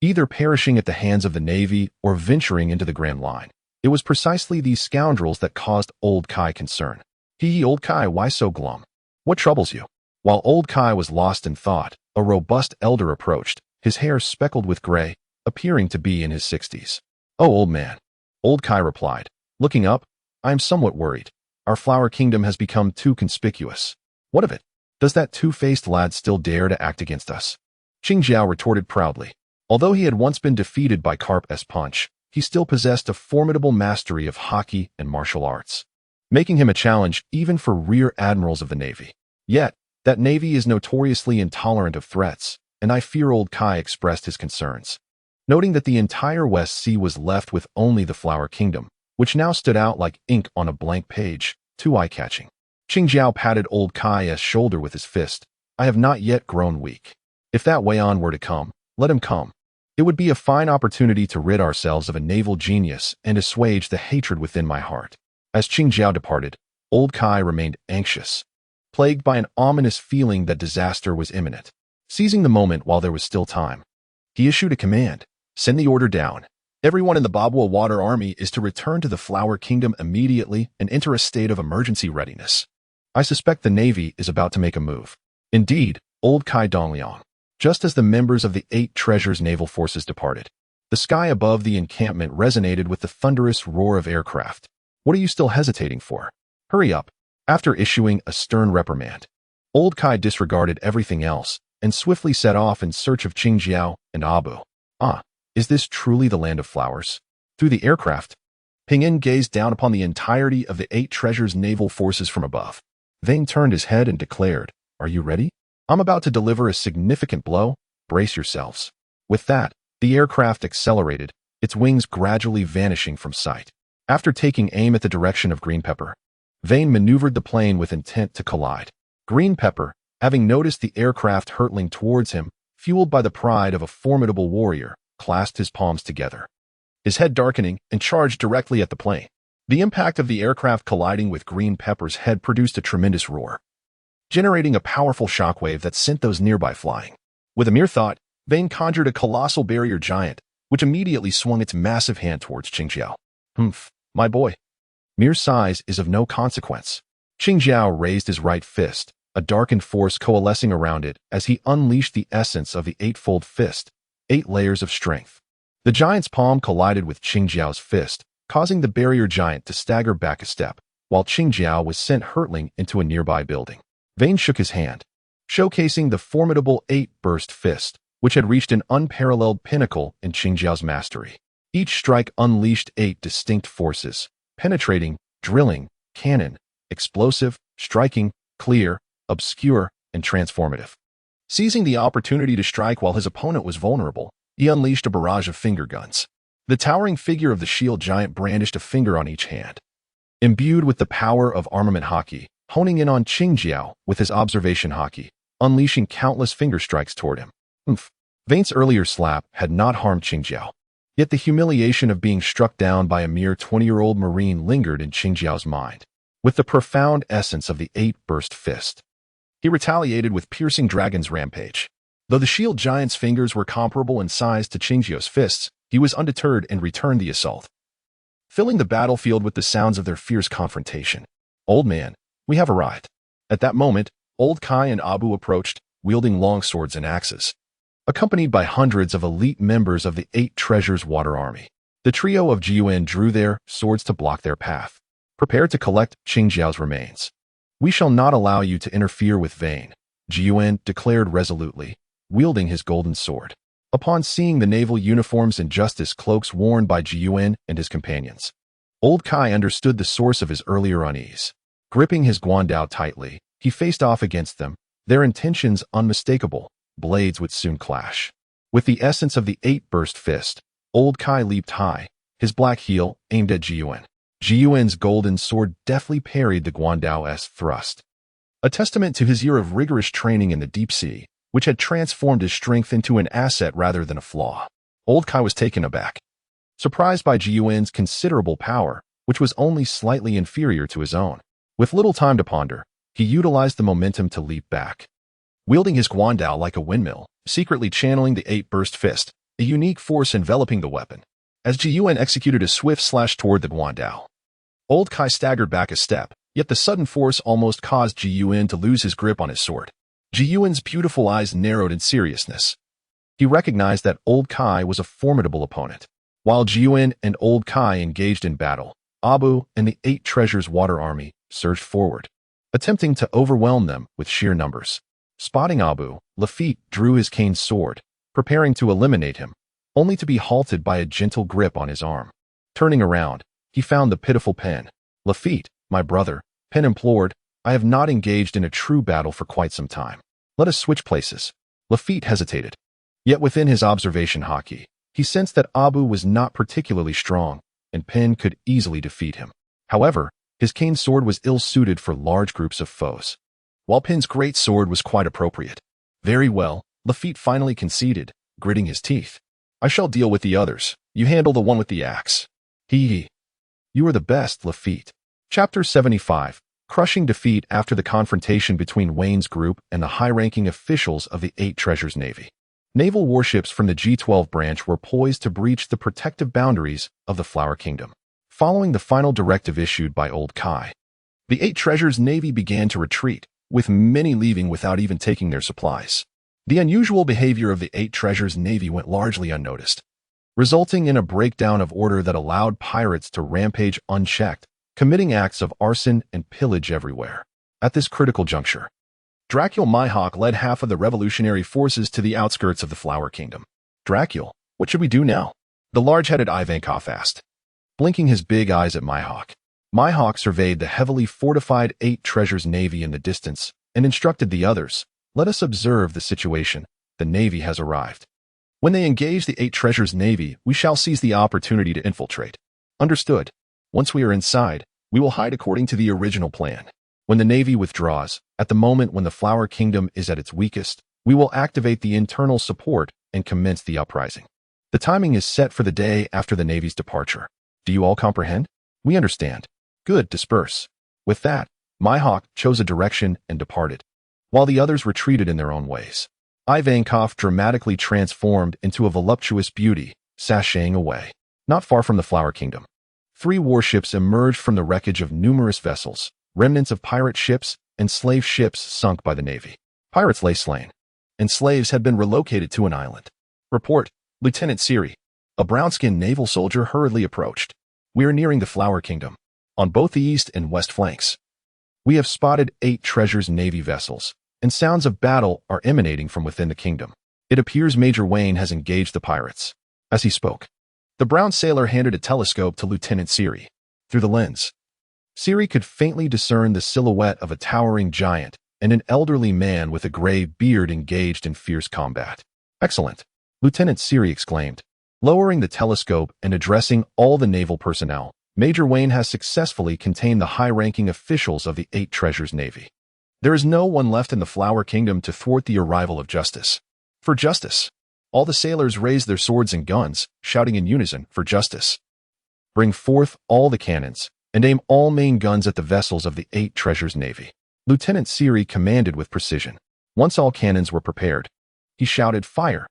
either perishing at the hands of the Navy or venturing into the Grand Line, it was precisely these scoundrels that caused Old Kai concern. Old Kai, why so glum? What troubles you?" While Old Kai was lost in thought, a robust elder approached, his hair speckled with gray, appearing to be in his 60s. "Oh, old man," Old Kai replied. Looking up, "I am somewhat worried. Our Flower Kingdom has become too conspicuous." "What of it? Does that two-faced lad still dare to act against us?" Qing Jiao retorted proudly. Although he had once been defeated by Carp's punch, he still possessed a formidable mastery of hockey and martial arts, making him a challenge even for rear admirals of the Navy. Yet, that Navy is notoriously intolerant of threats, and I fear Old Kai expressed his concerns. Noting that the entire West Sea was left with only the Flower Kingdom, which now stood out like ink on a blank page, too eye-catching. Qing Jiao patted Old Kai's shoulder with his fist. "I have not yet grown weak. If that Wayon were to come, let him come. It would be a fine opportunity to rid ourselves of a naval genius and assuage the hatred within my heart." As Qing Jiao departed, Old Kai remained anxious, plagued by an ominous feeling that disaster was imminent. Seizing the moment while there was still time, he issued a command. "Send the order down. Everyone in the Bobble Water Army is to return to the Flower Kingdom immediately and enter a state of emergency readiness. I suspect the Navy is about to make a move. Indeed, old Kai Dongliang. Just as the members of the 8 Treasures naval forces departed, the sky above the encampment resonated with the thunderous roar of aircraft. What are you still hesitating for? Hurry up. After issuing a stern reprimand, old Kai disregarded everything else and swiftly set off in search of Qingjiao and Abu. Ah, is this truly the land of flowers? Through the aircraft, Ping Yin gazed down upon the entirety of the 8 Treasures naval forces from above. Vane turned his head and declared, "Are you ready? I'm about to deliver a significant blow. Brace yourselves." With that, the aircraft accelerated, its wings gradually vanishing from sight. After taking aim at the direction of Green Pepper, Vane maneuvered the plane with intent to collide. Green Pepper, having noticed the aircraft hurtling towards him, fueled by the pride of a formidable warrior, clasped his palms together, his head darkening, and charged directly at the plane. The impact of the aircraft colliding with Green Pepper's head produced a tremendous roar, generating a powerful shockwave that sent those nearby flying. With a mere thought, Vane conjured a colossal barrier giant, which immediately swung its massive hand towards Qingjiao. "Humph, my boy. Mere size is of no consequence." Qingjiao raised his right fist, a darkened force coalescing around it as he unleashed the essence of the 8-fold fist, 8 layers of strength. The giant's palm collided with Qingjiao's fist, causing the barrier giant to stagger back a step, while Qingjiao was sent hurtling into a nearby building. Vane shook his hand, showcasing the formidable 8-burst fist, which had reached an unparalleled pinnacle in Qingjiao's mastery. Each strike unleashed 8 distinct forces, penetrating, drilling, cannon, explosive, striking, clear, obscure, and transformative. Seizing the opportunity to strike while his opponent was vulnerable, he unleashed a barrage of finger guns. The towering figure of the shield giant brandished a finger on each hand, imbued with the power of armament hockey, honing in on Qingjiao with his observation hockey, unleashing countless finger strikes toward him. Vane's earlier slap had not harmed Qingjiao, yet the humiliation of being struck down by a mere 20-year-old Marine lingered in Qingjiao's mind. With the profound essence of the 8-burst fist, he retaliated with piercing dragon's rampage. Though the shield giant's fingers were comparable in size to Qingjiao's fists, he was undeterred and returned the assault, filling the battlefield with the sounds of their fierce confrontation. "Old man, we have arrived." At that moment, old Kai and Abu approached, wielding long swords and axes, accompanied by hundreds of elite members of the 8 Treasures Water Army. The trio of Jiuan drew their swords to block their path, prepared to collect Qingjiao's remains. "We shall not allow you to interfere with Vane," Jiuan declared resolutely, wielding his golden sword. Upon seeing the naval uniforms and justice cloaks worn by Jiuan and his companions, old Kai understood the source of his earlier unease. Gripping his guandao tightly, he faced off against them, their intentions unmistakable. Blades would soon clash. With the essence of the 8-burst fist, old Kai leaped high, his black heel aimed at Jiuan. Jiuan's golden sword deftly parried the guandao's thrust, a testament to his year of rigorous training in the deep sea, which had transformed his strength into an asset rather than a flaw. Old Kai was taken aback, surprised by Jiuan's considerable power, which was only slightly inferior to his own. With little time to ponder, he utilized the momentum to leap back, wielding his guandao like a windmill, secretly channeling the 8-burst fist, a unique force enveloping the weapon. As Jiuan executed a swift slash toward the guandao, old Kai staggered back a step, yet the sudden force almost caused Jiuan to lose his grip on his sword. Jiuan's beautiful eyes narrowed in seriousness. He recognized that old Kai was a formidable opponent. While Jiuan and old Kai engaged in battle, Abu and the 8 Treasures Water Army surged forward, attempting to overwhelm them with sheer numbers. Spotting Abu, Lafitte drew his cane sword, preparing to eliminate him, only to be halted by a gentle grip on his arm. Turning around, he found the pitiful Pen. "Lafitte, my brother," Pen implored, "I have not engaged in a true battle for quite some time. Let us switch places." Lafitte hesitated. Yet within his observation hockey, he sensed that Abu was not particularly strong, and Pen could easily defeat him. However, his cane sword was ill-suited for large groups of foes, while Pen's great sword was quite appropriate. "Very well," Lafitte finally conceded, gritting his teeth. "I shall deal with the others. You handle the one with the axe." "Hee. You are the best, Lafitte." Chapter 75. Crushing defeat after the confrontation between Wayne's group and the high-ranking officials of the 8 Treasures Navy. Naval warships from the G-12 branch were poised to breach the protective boundaries of the Flower Kingdom. Following the final directive issued by old Kai, The Eight Treasures Navy began to retreat, with many leaving without even taking their supplies. The unusual behavior of the Eight Treasures Navy went largely unnoticed, resulting in a breakdown of order that allowed pirates to rampage unchecked, committing acts of arson and pillage everywhere. At this critical juncture, Dracul Mihawk led half of the revolutionary forces to the outskirts of the Flower Kingdom. Dracul, what should we do now? The large-headed Ivankov asked, blinking his big eyes at Mihawk. Mihawk surveyed the heavily fortified Eight Treasures Navy in the distance and instructed the others, let us observe the situation. The Navy has arrived. When they engage the Eight Treasures Navy, we shall seize the opportunity to infiltrate. Understood. Once we are inside, we will hide according to the original plan. When the Navy withdraws, at the moment when the Flower Kingdom is at its weakest, we will activate the internal support and commence the uprising. The timing is set for the day after the Navy's departure. Do you all comprehend? We understand. Good, disperse. With that, Mihawk chose a direction and departed, while the others retreated in their own ways. Ivankov dramatically transformed into a voluptuous beauty, sashaying away. Not far from the Flower Kingdom, 3 warships emerged from the wreckage of numerous vessels, remnants of pirate ships and slave ships sunk by the Navy. Pirates lay slain, and slaves had been relocated to an island. Report, Lieutenant Siri. A brown-skinned naval soldier hurriedly approached. We are nearing the Flower Kingdom, on both the east and west flanks. We have spotted 8 Treasures Navy vessels, and sounds of battle are emanating from within the kingdom. It appears Major Wayne has engaged the pirates. As he spoke, the brown sailor handed a telescope to Lieutenant Siri. Through the lens, Siri could faintly discern the silhouette of a towering giant and an elderly man with a gray beard engaged in fierce combat. Excellent, Lieutenant Siri exclaimed. Lowering the telescope and addressing all the naval personnel, Major Wayne has successfully contained the high-ranking officials of the Eight Treasures Navy. There is no one left in the Flower Kingdom to thwart the arrival of justice. For justice! All the sailors raised their swords and guns, shouting in unison, for justice. Bring forth all the cannons, and aim all main guns at the vessels of the Eight Treasures Navy. Lieutenant Siri commanded with precision. Once all cannons were prepared, he shouted, fire!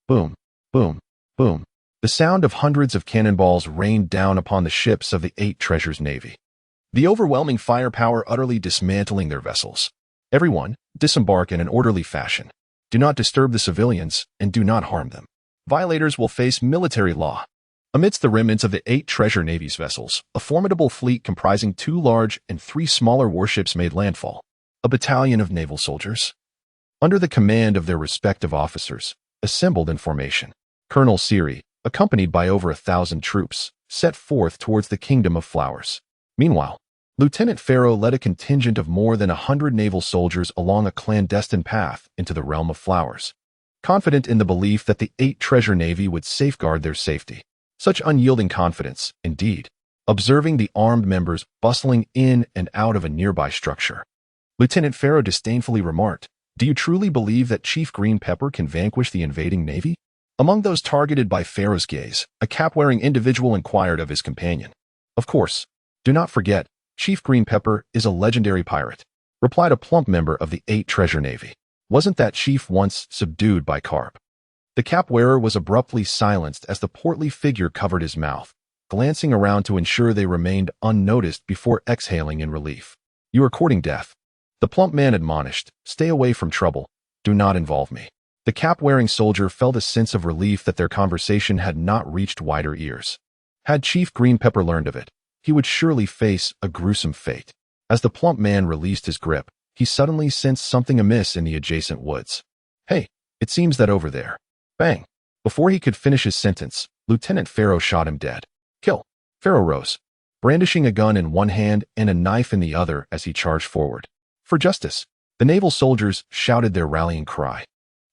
Boom, boom, boom. The sound of hundreds of cannonballs rained down upon the ships of the Eight Treasures Navy, the overwhelming firepower utterly dismantling their vessels. Everyone, disembark in an orderly fashion. Do not disturb the civilians, and do not harm them. Violators will face military law. Amidst the remnants of the Eight Treasure Navy's vessels, a formidable fleet comprising 2 large and 3 smaller warships made landfall. A battalion of naval soldiers, under the command of their respective officers, assembled in formation. Colonel Siri, accompanied by over 1,000 troops, set forth towards the Kingdom of Flowers. Meanwhile, Lieutenant Pharaoh led a contingent of more than 100 naval soldiers along a clandestine path into the realm of flowers, confident in the belief that the Eight Treasure Navy would safeguard their safety. Such unyielding confidence, indeed, observing the armed members bustling in and out of a nearby structure. Lieutenant Pharaoh disdainfully remarked, do you truly believe that Chief Green Pepper can vanquish the invading Navy? Among those targeted by Pharaoh's gaze, a cap-wearing individual inquired of his companion. Of course, do not forget, Chief Green Pepper is a legendary pirate, replied a plump member of the Eight Treasure Navy. Wasn't that chief once subdued by Carp? The cap-wearer was abruptly silenced as the portly figure covered his mouth, glancing around to ensure they remained unnoticed before exhaling in relief. You are courting death. The plump man admonished, stay away from trouble. Do not involve me. The cap-wearing soldier felt a sense of relief that their conversation had not reached wider ears. Had Chief Green Pepper learned of it, he would surely face a gruesome fate. As the plump man released his grip, he suddenly sensed something amiss in the adjacent woods. Hey, it seems that over there. Bang! Before he could finish his sentence, Lieutenant Pharaoh shot him dead. Kill! Pharaoh rose, brandishing a gun in one hand and a knife in the other as he charged forward. For justice! The naval soldiers shouted their rallying cry.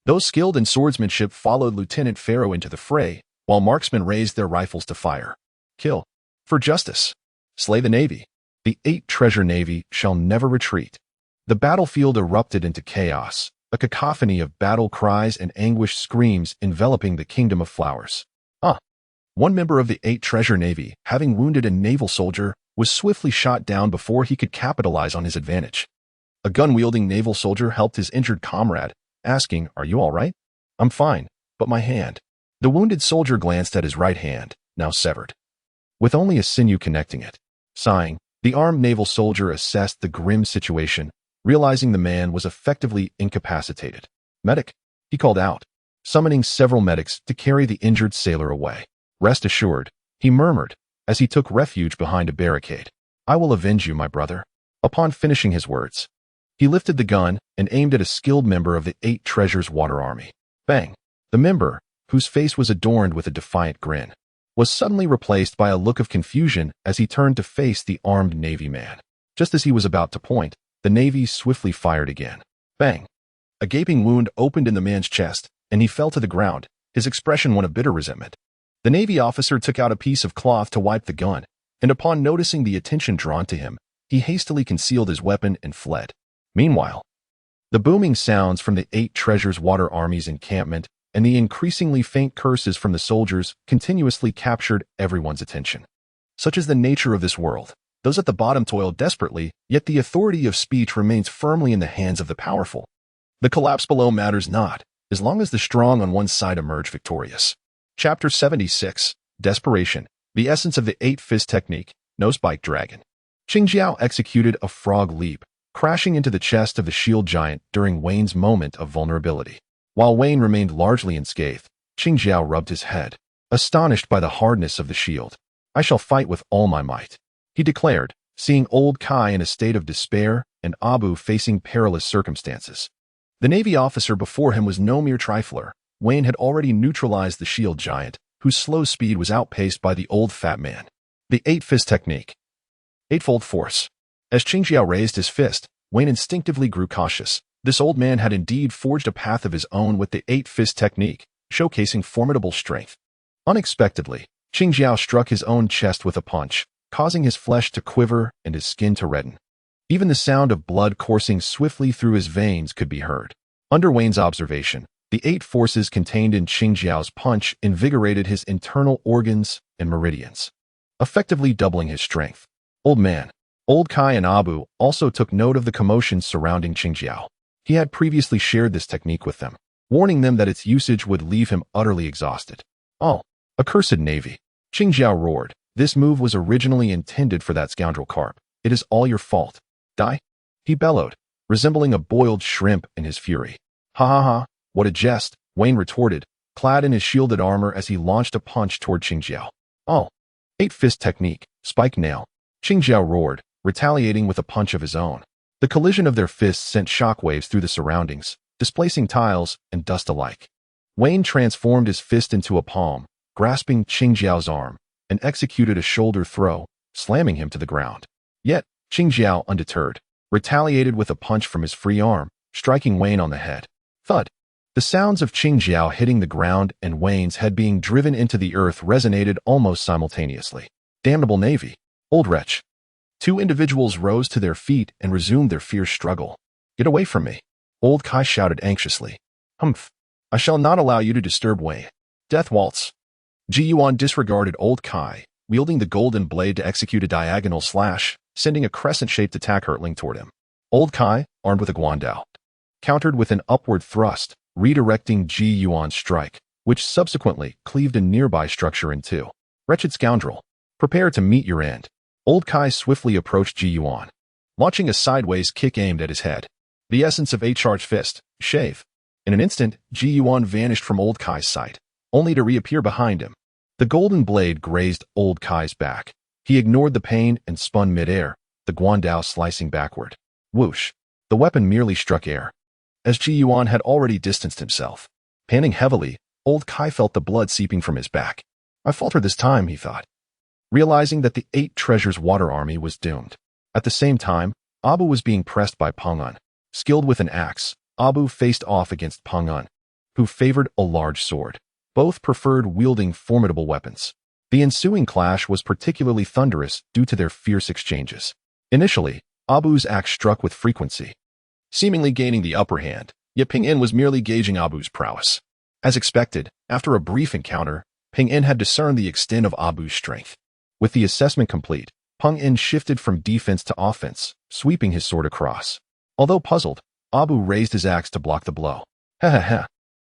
Those skilled in swordsmanship followed Lieutenant Pharaoh into the fray, while marksmen raised their rifles to fire. Kill! For justice! Slay the Navy! The Eight Treasure Navy shall never retreat. The battlefield erupted into chaos, a cacophony of battle cries and anguished screams enveloping the Kingdom of Flowers. One member of the Eight Treasure Navy, having wounded a naval soldier, was swiftly shot down before he could capitalize on his advantage. A gun-wielding naval soldier helped his injured comrade, asking, are you all right? I'm fine, but my hand. The wounded soldier glanced at his right hand, now severed, with only a sinew connecting it. Sighing, The armed naval soldier assessed the grim situation, realizing the man was effectively incapacitated. "Medic," he called out, summoning several medics to carry the injured sailor away. "Rest assured," he murmured as he took refuge behind a barricade. "I will avenge you, my brother." Upon finishing his words, he lifted the gun and aimed at a skilled member of the 8 Treasures Water Army. Bang! The member, whose face was adorned with a defiant grin, was suddenly replaced by a look of confusion as he turned to face the armed Navy man. Just as he was about to point, the Navy swiftly fired again. Bang! A gaping wound opened in the man's chest, and he fell to the ground, his expression one of bitter resentment. The Navy officer took out a piece of cloth to wipe the gun, and upon noticing the attention drawn to him, he hastily concealed his weapon and fled. Meanwhile, the booming sounds from the 8 Treasures Water Army's encampment and the increasingly faint curses from the soldiers continuously captured everyone's attention. Such is the nature of this world. Those at the bottom toil desperately, yet the authority of speech remains firmly in the hands of the powerful. The collapse below matters not, as long as the strong on one side emerge victorious. Chapter 76, Desperation, the essence of the 8-fist technique, no spike dragon. Qingjiao executed a frog leap, crashing into the chest of the shield giant during Wayne's moment of vulnerability. While Wayne remained largely unscathed, Qingjiao rubbed his head, astonished by the hardness of the shield. "I shall fight with all my might," he declared, seeing old Kai in a state of despair and Abu facing perilous circumstances. The Navy officer before him was no mere trifler. Wayne had already neutralized the shield giant, whose slow speed was outpaced by the old fat man. The 8-fist technique. Eightfold force. As Qingjiao raised his fist, Wayne instinctively grew cautious. This old man had indeed forged a path of his own with the 8-fist technique, showcasing formidable strength. Unexpectedly, Qingjiao struck his own chest with a punch, causing his flesh to quiver and his skin to redden. Even the sound of blood coursing swiftly through his veins could be heard. Under Wayne's observation, the 8 forces contained in Qingjiao's punch invigorated his internal organs and meridians, effectively doubling his strength. Old man, Old Kai and Abu also took note of the commotion surrounding Qingjiao. He had previously shared this technique with them, warning them that its usage would leave him utterly exhausted. "Oh, accursed Navy!" Qingjiao roared. "This move was originally intended for that scoundrel Carp. It is all your fault. Die!" he bellowed, resembling a boiled shrimp in his fury. "Ha ha ha, what a jest," Wayne retorted, clad in his shielded armor as he launched a punch toward Qingjiao. "Oh, 8-fist technique, spike nail," Qingjiao roared, retaliating with a punch of his own. The collision of their fists sent shockwaves through the surroundings, displacing tiles and dust alike. Wayne transformed his fist into a palm, grasping Qingjiao's arm, and executed a shoulder throw, slamming him to the ground. Yet, Qingjiao, undeterred, retaliated with a punch from his free arm, striking Wayne on the head. Thud! The sounds of Qingjiao hitting the ground and Wayne's head being driven into the earth resonated almost simultaneously. "Damnable Navy! Old wretch!" 2 individuals rose to their feet and resumed their fierce struggle. "Get away from me!" Old Kai shouted anxiously. "Humph! I shall not allow you to disturb Wayne." Death waltz. Ji Yuan disregarded Old Kai, wielding the golden blade to execute a diagonal slash, sending a crescent-shaped attack hurtling toward him. Old Kai, armed with a guandao, countered with an upward thrust, redirecting Ji Yuan's strike, which subsequently cleaved a nearby structure in 2. "Wretched scoundrel! Prepare to meet your end." Old Kai swiftly approached Ji Yuan, launching a sideways kick aimed at his head. The essence of a charged fist, shave. In an instant, Ji Yuan vanished from Old Kai's sight, only to reappear behind him. The golden blade grazed Old Kai's back. He ignored the pain and spun midair, the guandao slicing backward. Whoosh! The weapon merely struck air, as Ji Yuan had already distanced himself. Panting heavily, Old Kai felt the blood seeping from his back. "I falter this time," he thought, realizing that the 8 Treasures Water Army was doomed. At the same time, Abu was being pressed by Peng En. Skilled with an axe, Abu faced off against Peng En, who favored a large sword. Both preferred wielding formidable weapons. The ensuing clash was particularly thunderous due to their fierce exchanges. Initially, Abu's axe struck with frequency, seemingly gaining the upper hand, yet Peng En was merely gauging Abu's prowess. As expected, after a brief encounter, Peng En had discerned the extent of Abu's strength. With the assessment complete, Peng En shifted from defense to offense, sweeping his sword across. Although puzzled, Abu raised his axe to block the blow. "Ha ha ha!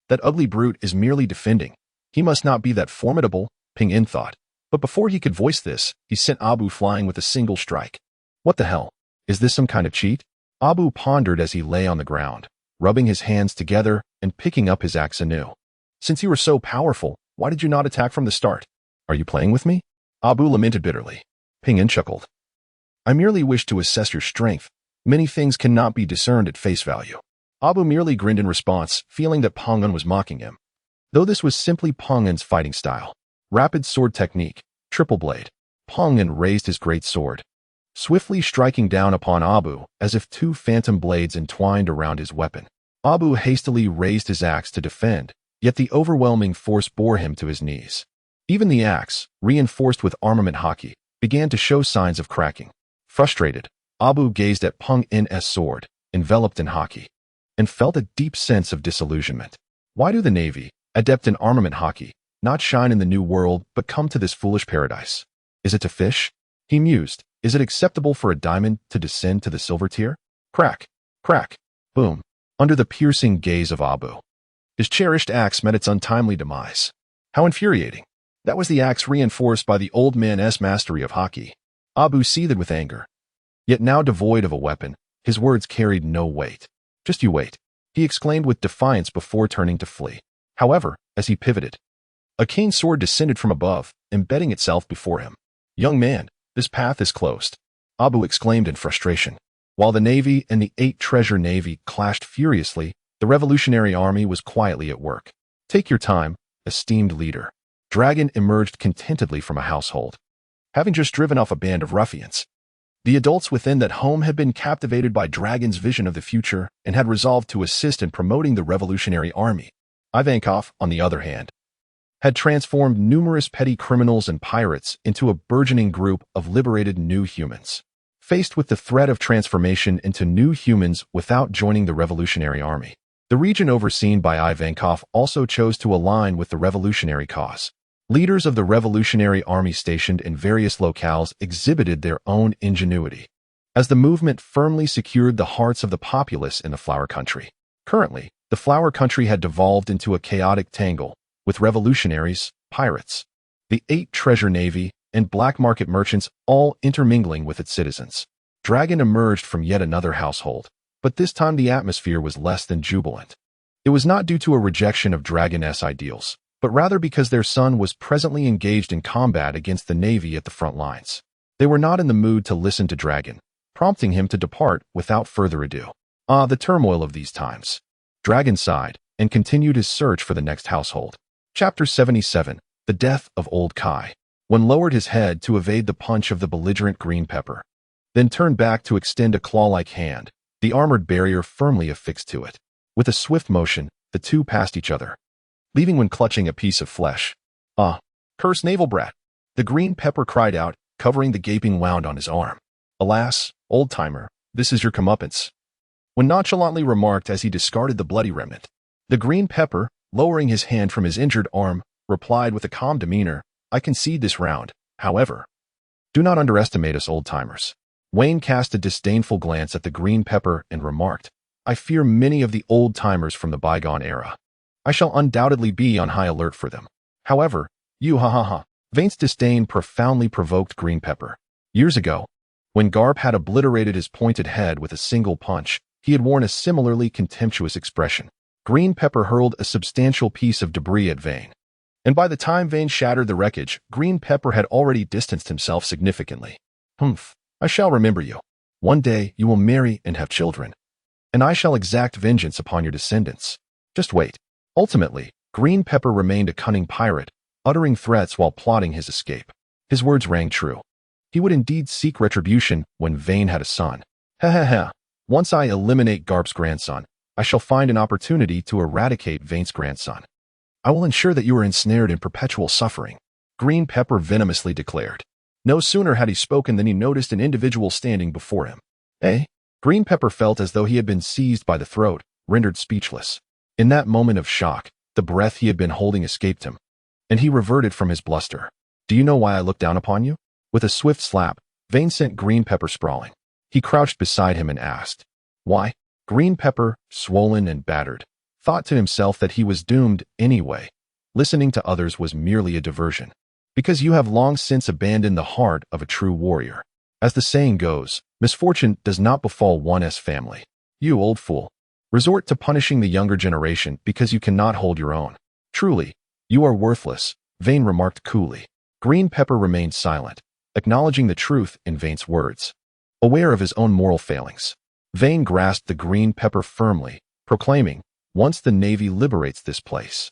That ugly brute is merely defending. He must not be that formidable," Peng En thought. But before he could voice this, he sent Abu flying with a single strike. What the hell? Is this some kind of cheat? Abu pondered as he lay on the ground, rubbing his hands together and picking up his axe anew. Since you were so powerful, why did you not attack from the start? Are you playing with me? Abu lamented bitterly. Ping An chuckled. I merely wish to assess your strength. Many things cannot be discerned at face value. Abu merely grinned in response, feeling that Peng An was mocking him. Though this was simply Peng An's fighting style. Rapid sword technique, triple blade. Peng An raised his great sword, swiftly striking down upon Abu as if two phantom blades entwined around his weapon. Abu hastily raised his axe to defend, yet the overwhelming force bore him to his knees. Even the axe, reinforced with armament hockey, began to show signs of cracking. Frustrated, Abu gazed at Peng An's sword, enveloped in hockey, and felt a deep sense of disillusionment. Why do the Navy, adept in armament hockey, not shine in the New World but come to this foolish paradise? Is it to fish? He mused. Is it acceptable for a diamond to descend to the silver tier? Crack, crack, boom, under the piercing gaze of Abu. His cherished axe met its untimely demise. How infuriating. That was the axe reinforced by the old man's mastery of hockey. Abu seethed with anger. Yet now devoid of a weapon, his words carried no weight. Just you wait, he exclaimed with defiance before turning to flee. However, as he pivoted, a keen sword descended from above, embedding itself before him. Young man, this path is closed, Abu exclaimed in frustration. While the Navy and the 8 Treasure Navy clashed furiously, the Revolutionary Army was quietly at work. Take your time, esteemed leader. Dragon emerged contentedly from a household, having just driven off a band of ruffians. The adults within that home had been captivated by Dragon's vision of the future and had resolved to assist in promoting the Revolutionary Army. Ivankov, on the other hand, had transformed numerous petty criminals and pirates into a burgeoning group of liberated new humans. Faced with the threat of transformation into new humans without joining the Revolutionary Army, the region overseen by Ivankov also chose to align with the revolutionary cause. Leaders of the Revolutionary Army stationed in various locales exhibited their own ingenuity, as the movement firmly secured the hearts of the populace in the Flower Country. Currently, the Flower Country had devolved into a chaotic tangle, with revolutionaries, pirates, the 8 Treasure Navy, and black market merchants all intermingling with its citizens. Dragon emerged from yet another household, but this time the atmosphere was less than jubilant. It was not due to a rejection of Dragon's ideals, but rather because their son was presently engaged in combat against the Navy at the front lines. They were not in the mood to listen to Dragon, prompting him to depart without further ado. The turmoil of these times. Dragon sighed and continued his search for the next household. Chapter 77, The Death of Old Kai. When lowered his head to evade the punch of the belligerent green pepper, then turned back to extend a claw-like hand, the armored barrier firmly affixed to it. With a swift motion, the two passed each other, leaving one clutching a piece of flesh. Curse naval brat! The green pepper cried out, covering the gaping wound on his arm. Alas, old-timer, this is your comeuppance. When nonchalantly remarked as he discarded the bloody remnant, the green pepper, lowering his hand from his injured arm, replied with a calm demeanor, I concede this round, however. Do not underestimate us old-timers. Wayne cast a disdainful glance at the green pepper and remarked, I fear many of the old-timers from the bygone era. I shall undoubtedly be on high alert for them. However, you ha. Vane's disdain profoundly provoked green pepper. Years ago, when Garp had obliterated his pointed head with a single punch, he had worn a similarly contemptuous expression. Green pepper hurled a substantial piece of debris at Vane, and by the time Vane shattered the wreckage, Green Pepper had already distanced himself significantly. Humph, I shall remember you. One day you will marry and have children, and I shall exact vengeance upon your descendants. Just wait. Ultimately, Green Pepper remained a cunning pirate, uttering threats while plotting his escape. His words rang true. He would indeed seek retribution when Vane had a son. Once I eliminate Garp's grandson, I shall find an opportunity to eradicate Vane's grandson. I will ensure that you are ensnared in perpetual suffering, Green Pepper venomously declared. No sooner had he spoken than he noticed an individual standing before him. Green Pepper felt as though he had been seized by the throat, rendered speechless. In that moment of shock, the breath he had been holding escaped him, and he reverted from his bluster. Do you know why I looked down upon you? With a swift slap, Vane sent Green Pepper sprawling. He crouched beside him and asked, Why? Green Pepper, swollen and battered, thought to himself that he was doomed anyway. Listening to others was merely a diversion. Because you have long since abandoned the heart of a true warrior. As the saying goes, Misfortune does not befall one's family. You old fool. Resort to punishing the younger generation because you cannot hold your own. Truly, you are worthless, Vane remarked coolly. Green Pepper remained silent, acknowledging the truth in Vane's words. Aware of his own moral failings, Vane grasped the Green Pepper firmly, proclaiming, "Once the Navy liberates this place,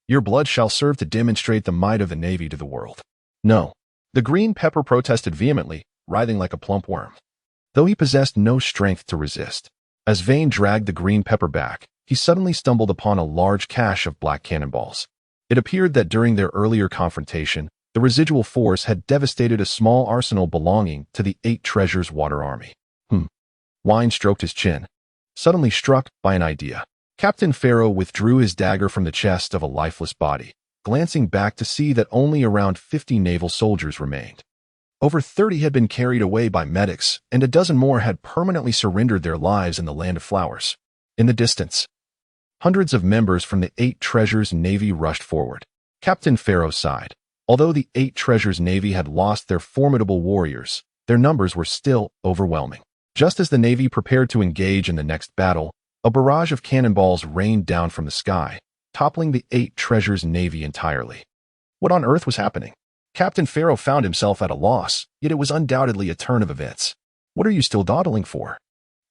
your blood shall serve to demonstrate the might of the Navy to the world." No. The Green Pepper protested vehemently, writhing like a plump worm, though he possessed no strength to resist. As Vane dragged the Green Pepper back, he suddenly stumbled upon a large cache of black cannonballs. It appeared that during their earlier confrontation, the residual force had devastated a small arsenal belonging to the 8 Treasures Water Army. Wine stroked his chin, suddenly struck by an idea. Captain Pharaoh withdrew his dagger from the chest of a lifeless body, glancing back to see that only around 50 naval soldiers remained. Over 30 had been carried away by medics, and a dozen more had permanently surrendered their lives in the Land of Flowers. In the distance, hundreds of members from the 8 Treasures Navy rushed forward. Captain Pharaoh sighed. Although the 8 Treasures Navy had lost their formidable warriors, their numbers were still overwhelming. Just as the Navy prepared to engage in the next battle, a barrage of cannonballs rained down from the sky, toppling the 8 Treasures Navy entirely. What on earth was happening? Captain Pharaoh found himself at a loss, yet it was undoubtedly a turn of events. What are you still dawdling for?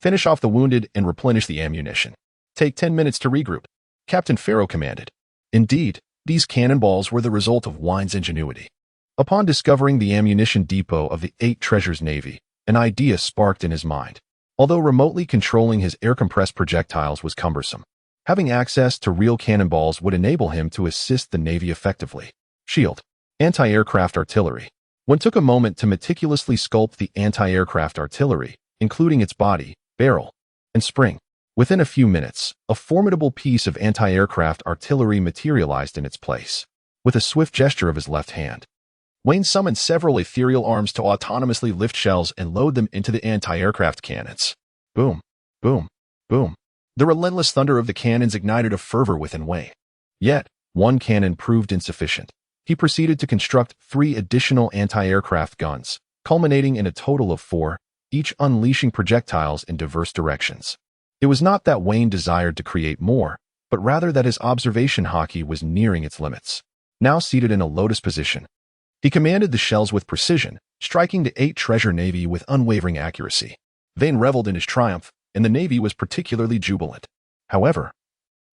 Finish off the wounded and replenish the ammunition. Take 10 minutes to regroup, Captain Pharaoh commanded. Indeed, these cannonballs were the result of Wine's ingenuity. Upon discovering the ammunition depot of the 8 Treasures Navy, an idea sparked in his mind. Although remotely controlling his air-compressed projectiles was cumbersome, having access to real cannonballs would enable him to assist the Navy effectively. Shield. Anti-aircraft artillery. One took a moment to meticulously sculpt the anti-aircraft artillery, including its body, barrel, and spring. Within a few minutes, a formidable piece of anti-aircraft artillery materialized in its place. With a swift gesture of his left hand, Wayne summoned several ethereal arms to autonomously lift shells and load them into the anti-aircraft cannons. Boom, boom, boom. The relentless thunder of the cannons ignited a fervor within Wayne. Yet, one cannon proved insufficient. He proceeded to construct 3 additional anti-aircraft guns, culminating in a total of 4, each unleashing projectiles in diverse directions. It was not that Wayne desired to create more, but rather that his observation hockey was nearing its limits. Now seated in a lotus position, he commanded the shells with precision, striking the 8 Treasure Navy with unwavering accuracy. Vane reveled in his triumph, and the Navy was particularly jubilant. However,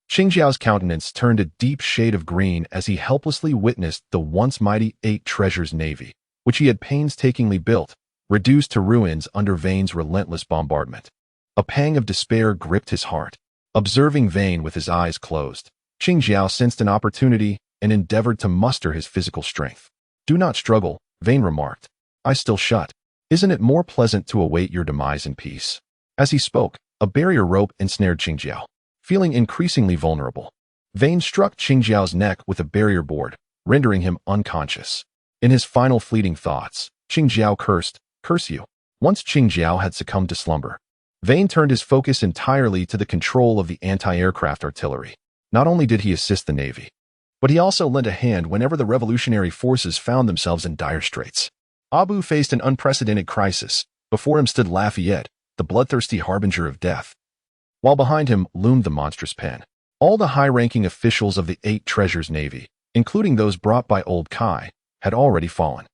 Qingjiao's countenance turned a deep shade of green as he helplessly witnessed the once mighty 8 Treasures Navy, which he had painstakingly built, reduced to ruins under Vane's relentless bombardment. A pang of despair gripped his heart. Observing Vane with his eyes closed, Qingjiao sensed an opportunity and endeavored to muster his physical strength. "Do not struggle," Vane remarked. "Eyes still shut. Isn't it more pleasant to await your demise in peace?" As he spoke, a barrier rope ensnared Qingjiao. Feeling increasingly vulnerable, Vane struck Qingjiao's neck with a barrier board, rendering him unconscious. In his final fleeting thoughts, Qingjiao cursed, "Curse you." Once Qingjiao had succumbed to slumber, Vane turned his focus entirely to the control of the anti-aircraft artillery. Not only did he assist the Navy, but he also lent a hand whenever the revolutionary forces found themselves in dire straits. Abu faced an unprecedented crisis. Before him stood Lafayette, the bloodthirsty harbinger of death, while behind him loomed the monstrous pen. All the high-ranking officials of the 8 Treasures Navy, including those brought by Old Kai, had already fallen.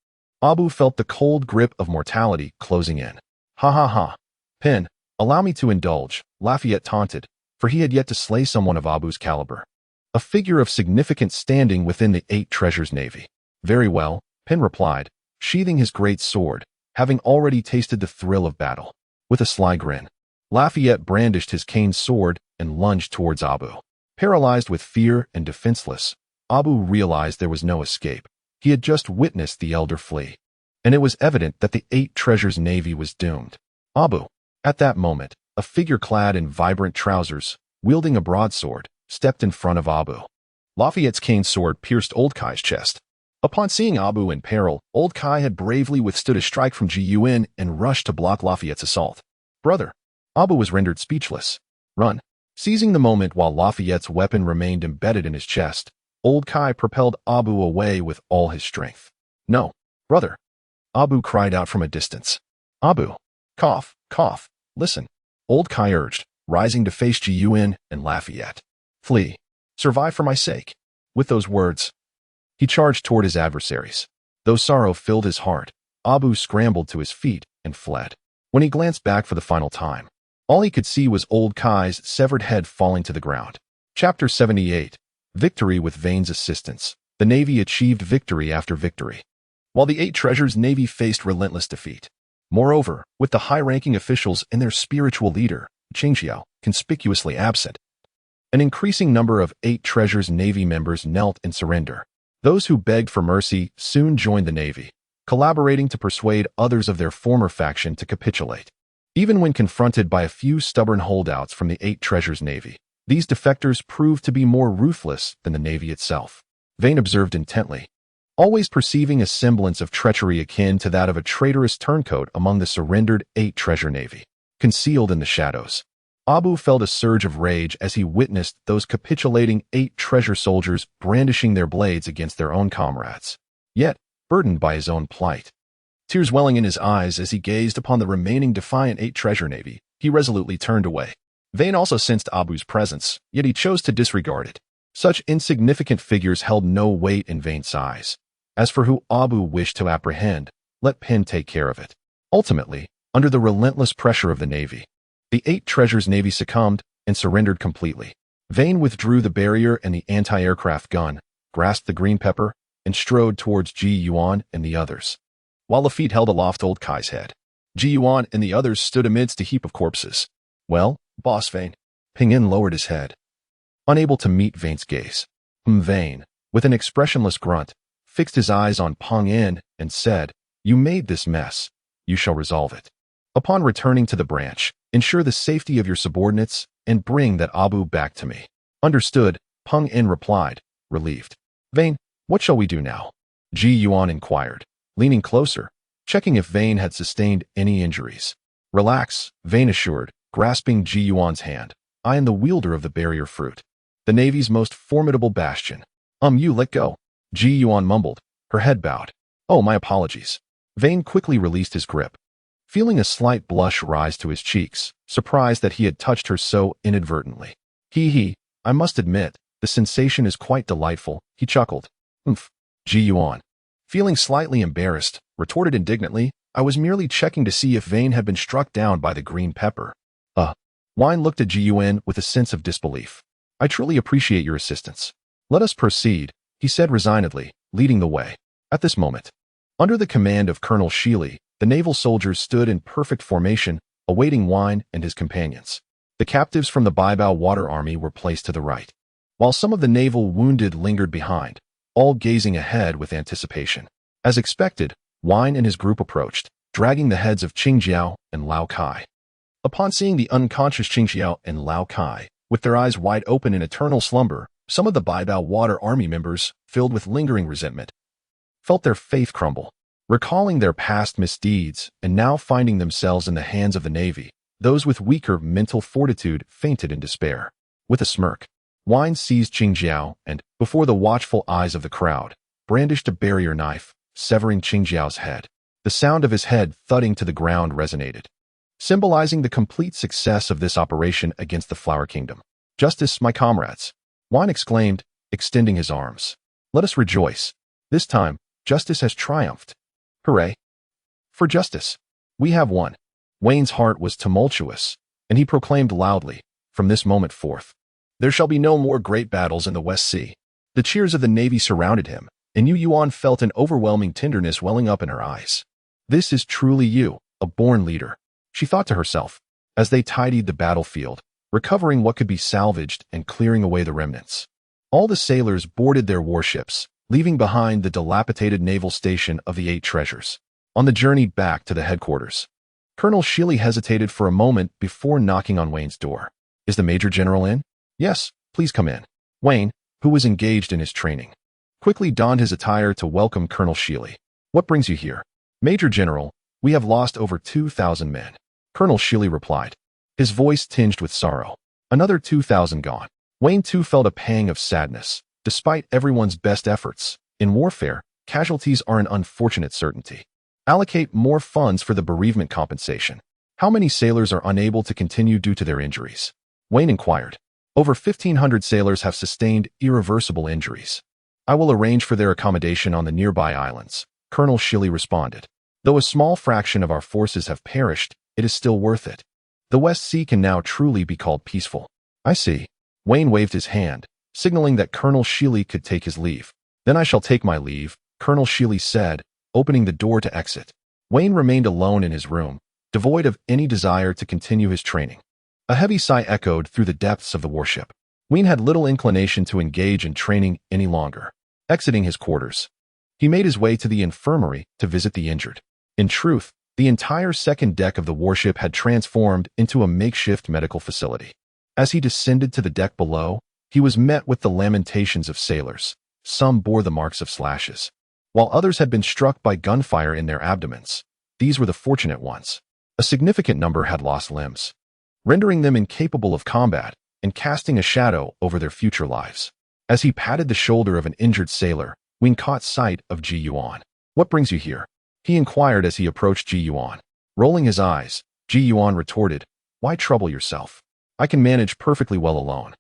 Abu felt the cold grip of mortality closing in. "Ha ha ha. Pen, allow me to indulge," Lafayette taunted, for he had yet to slay someone of Abu's caliber. A figure of significant standing within the 8 Treasures Navy. "Very well," Pen replied, sheathing his great sword, having already tasted the thrill of battle. With a sly grin, Lafayette brandished his cane sword and lunged towards Abu. Paralyzed with fear and defenseless, Abu realized there was no escape. He had just witnessed the elder flee, and it was evident that the 8 Treasures Navy was doomed. Abu, at that moment, a figure clad in vibrant trousers, wielding a broadsword, stepped in front of Abu. Lafayette's cane sword pierced Old Kai's chest. Upon seeing Abu in peril, Old Kai had bravely withstood a strike from Gun and rushed to block Lafayette's assault. "Brother!" Abu was rendered speechless. "Run!" Seizing the moment while Lafayette's weapon remained embedded in his chest, Old Kai propelled Abu away with all his strength. "No, brother!" Abu cried out from a distance. "Abu!" Cough, Cough. Listen. Old Kai urged, rising to face Ji-Yuan and Lafayette. Flee. Survive for my sake. With those words, he charged toward his adversaries. Though sorrow filled his heart, Abu scrambled to his feet and fled. When he glanced back for the final time, all he could see was Old Kai's severed head falling to the ground. Chapter 78. Victory with Vane's assistance. The Navy achieved victory after victory, while the Eight Treasures Navy faced relentless defeat. Moreover, with the high-ranking officials and their spiritual leader, Qingxiao, conspicuously absent, an increasing number of Eight Treasures Navy members knelt in surrender. Those who begged for mercy soon joined the Navy, collaborating to persuade others of their former faction to capitulate. Even when confronted by a few stubborn holdouts from the Eight Treasures Navy, these defectors proved to be more ruthless than the Navy itself. Vane observed intently, always perceiving a semblance of treachery akin to that of a traitorous turncoat among the surrendered Eight Treasure Navy. Concealed in the shadows, Abu felt a surge of rage as he witnessed those capitulating Eight Treasure soldiers brandishing their blades against their own comrades, yet burdened by his own plight. Tears welling in his eyes as he gazed upon the remaining defiant Eight Treasure Navy, he resolutely turned away. Vane also sensed Abu's presence, yet he chose to disregard it. Such insignificant figures held no weight in Vane's eyes. As for who Abu wished to apprehend, let Penn take care of it. Ultimately, under the relentless pressure of the Navy, the Eight Treasures Navy succumbed and surrendered completely. Vane withdrew the barrier and the anti-aircraft gun, grasped the green pepper, and strode towards Ji-Yuan and the others. While Lafitte held aloft Old Kai's head, Ji-Yuan and the others stood amidst a heap of corpses. Well, boss Vane. Ping-In lowered his head, unable to meet Vane's gaze. Vane, with an expressionless grunt, fixed his eyes on Peng-In and said, "You made this mess. You shall resolve it. Upon returning to the branch, ensure the safety of your subordinates and bring that Abu back to me." Understood, Peng-In replied, relieved. Vane, what shall we do now? Ji-Yuan inquired, leaning closer, checking if Vane had sustained any injuries. Relax, Vane assured, grasping Ji-Yuan's hand. I am the wielder of the barrier fruit, the Navy's most formidable bastion. You let go. Ji-Yuan mumbled, her head bowed. Oh, my apologies. Vane quickly released his grip, feeling a slight blush rise to his cheeks, surprised that he had touched her so inadvertently. I must admit, the sensation is quite delightful, he chuckled. Ji-Yuan, feeling slightly embarrassed, retorted indignantly, I was merely checking to see if Vane had been struck down by the green pepper. Wine looked at Ji-Yuan with a sense of disbelief. I truly appreciate your assistance. Let us proceed, he said resignedly, leading the way. At this moment, under the command of Colonel Sheely, the naval soldiers stood in perfect formation, awaiting Wine and his companions. The captives from the Baibao Water Army were placed to the right, while some of the naval wounded lingered behind, all gazing ahead with anticipation. As expected, Wine and his group approached, dragging the heads of Qingxiao and Lao Kai. Upon seeing the unconscious Qingxiao and Lao Kai, with their eyes wide open in eternal slumber, some of the Baibao Water Army members, filled with lingering resentment, felt their faith crumble. Recalling their past misdeeds and now finding themselves in the hands of the Navy, those with weaker mental fortitude fainted in despair. With a smirk, Wine seized Qingxiao and, before the watchful eyes of the crowd, brandished a barrier knife, severing Qingxiao's head. The sound of his head thudding to the ground resonated, symbolizing the complete success of this operation against the Flower Kingdom. Justice, my comrades, Wine exclaimed, extending his arms. Let us rejoice. This time, justice has triumphed. Hooray! For justice. We have won. Wayne's heart was tumultuous, and he proclaimed loudly, from this moment forth, there shall be no more great battles in the West Sea. The cheers of the Navy surrounded him, and Yuan felt an overwhelming tenderness welling up in her eyes. This is truly you, a born leader, she thought to herself, as they tidied the battlefield, recovering what could be salvaged and clearing away the remnants. All the sailors boarded their warships, leaving behind the dilapidated naval station of the Eight Treasures. On the journey back to the headquarters, Colonel Sheely hesitated for a moment before knocking on Wayne's door. Is the Major General in? Yes, please come in. Wayne, who was engaged in his training, quickly donned his attire to welcome Colonel Sheely. What brings you here? Major General, we have lost over 2,000 men. Colonel Sheely replied, his voice tinged with sorrow. Another 2,000 gone. Wayne too felt a pang of sadness. Despite everyone's best efforts, in warfare, casualties are an unfortunate certainty. Allocate more funds for the bereavement compensation. How many sailors are unable to continue due to their injuries? Wayne inquired. Over 1,500 sailors have sustained irreversible injuries. I will arrange for their accommodation on the nearby islands, Colonel Shilley responded. Though a small fraction of our forces have perished, it is still worth it. The West Sea can now truly be called peaceful. I see. Wayne waved his hand, signaling that Colonel Shilley could take his leave. Then I shall take my leave, Colonel Shilley said, opening the door to exit. Wayne remained alone in his room, devoid of any desire to continue his training. A heavy sigh echoed through the depths of the warship. Wayne had little inclination to engage in training any longer. Exiting his quarters, he made his way to the infirmary to visit the injured. In truth, the entire second deck of the warship had transformed into a makeshift medical facility. As he descended to the deck below, he was met with the lamentations of sailors. Some bore the marks of slashes, while others had been struck by gunfire in their abdomens. These were the fortunate ones. A significant number had lost limbs, rendering them incapable of combat and casting a shadow over their future lives. As he patted the shoulder of an injured sailor, Wayne caught sight of Ji Yuan. What brings you here? He inquired as he approached Ji Yuan. Rolling his eyes, Ji Yuan retorted, Why trouble yourself? I can manage perfectly well alone.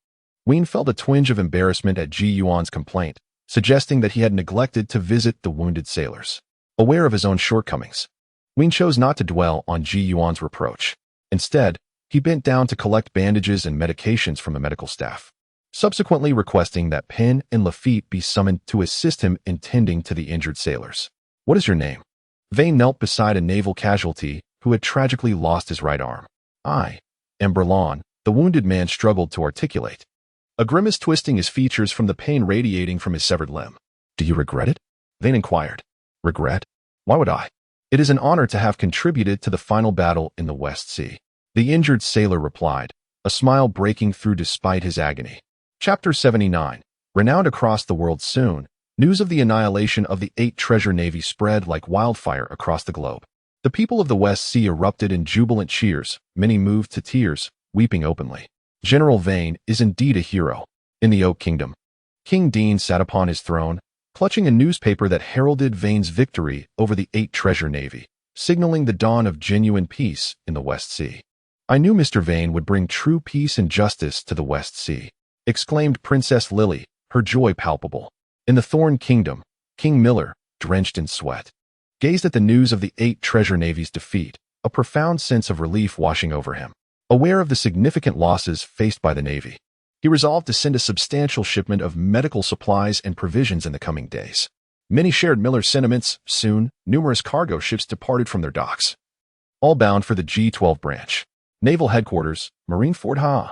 Wayne felt a twinge of embarrassment at Ji Yuan's complaint, suggesting that he had neglected to visit the wounded sailors. Aware of his own shortcomings, Wayne chose not to dwell on Ji Yuan's reproach. Instead, he bent down to collect bandages and medications from the medical staff, subsequently requesting that Penn and Lafitte be summoned to assist him in tending to the injured sailors. What is your name? Vane knelt beside a naval casualty who had tragically lost his right arm. I am Berlon, the wounded man struggled to articulate, a grimace twisting his features from the pain radiating from his severed limb. Do you regret it? Vane inquired. Regret? Why would I? It is an honor to have contributed to the final battle in the West Sea. The injured sailor replied, a smile breaking through despite his agony. Chapter 79. Renowned across the world soon, news of the annihilation of the 8 treasure navy spread like wildfire across the globe. The people of the West Sea erupted in jubilant cheers, many moved to tears, weeping openly. General Vane is indeed a hero. In the Oak Kingdom, King Dean sat upon his throne, clutching a newspaper that heralded Vane's victory over the 8 treasure navy, signaling the dawn of genuine peace in the West Sea. I knew Mr. Vane would bring true peace and justice to the West Sea, exclaimed Princess Lily, her joy palpable. In the Thorn Kingdom, King Miller, drenched in sweat, gazed at the news of the 8 treasure navy's defeat, a profound sense of relief washing over him. Aware of the significant losses faced by the Navy, he resolved to send a substantial shipment of medical supplies and provisions in the coming days. Many shared Miller's sentiments. Soon, numerous cargo ships departed from their docks, all bound for the G-12 branch. Naval Headquarters, Marine Fort Ha.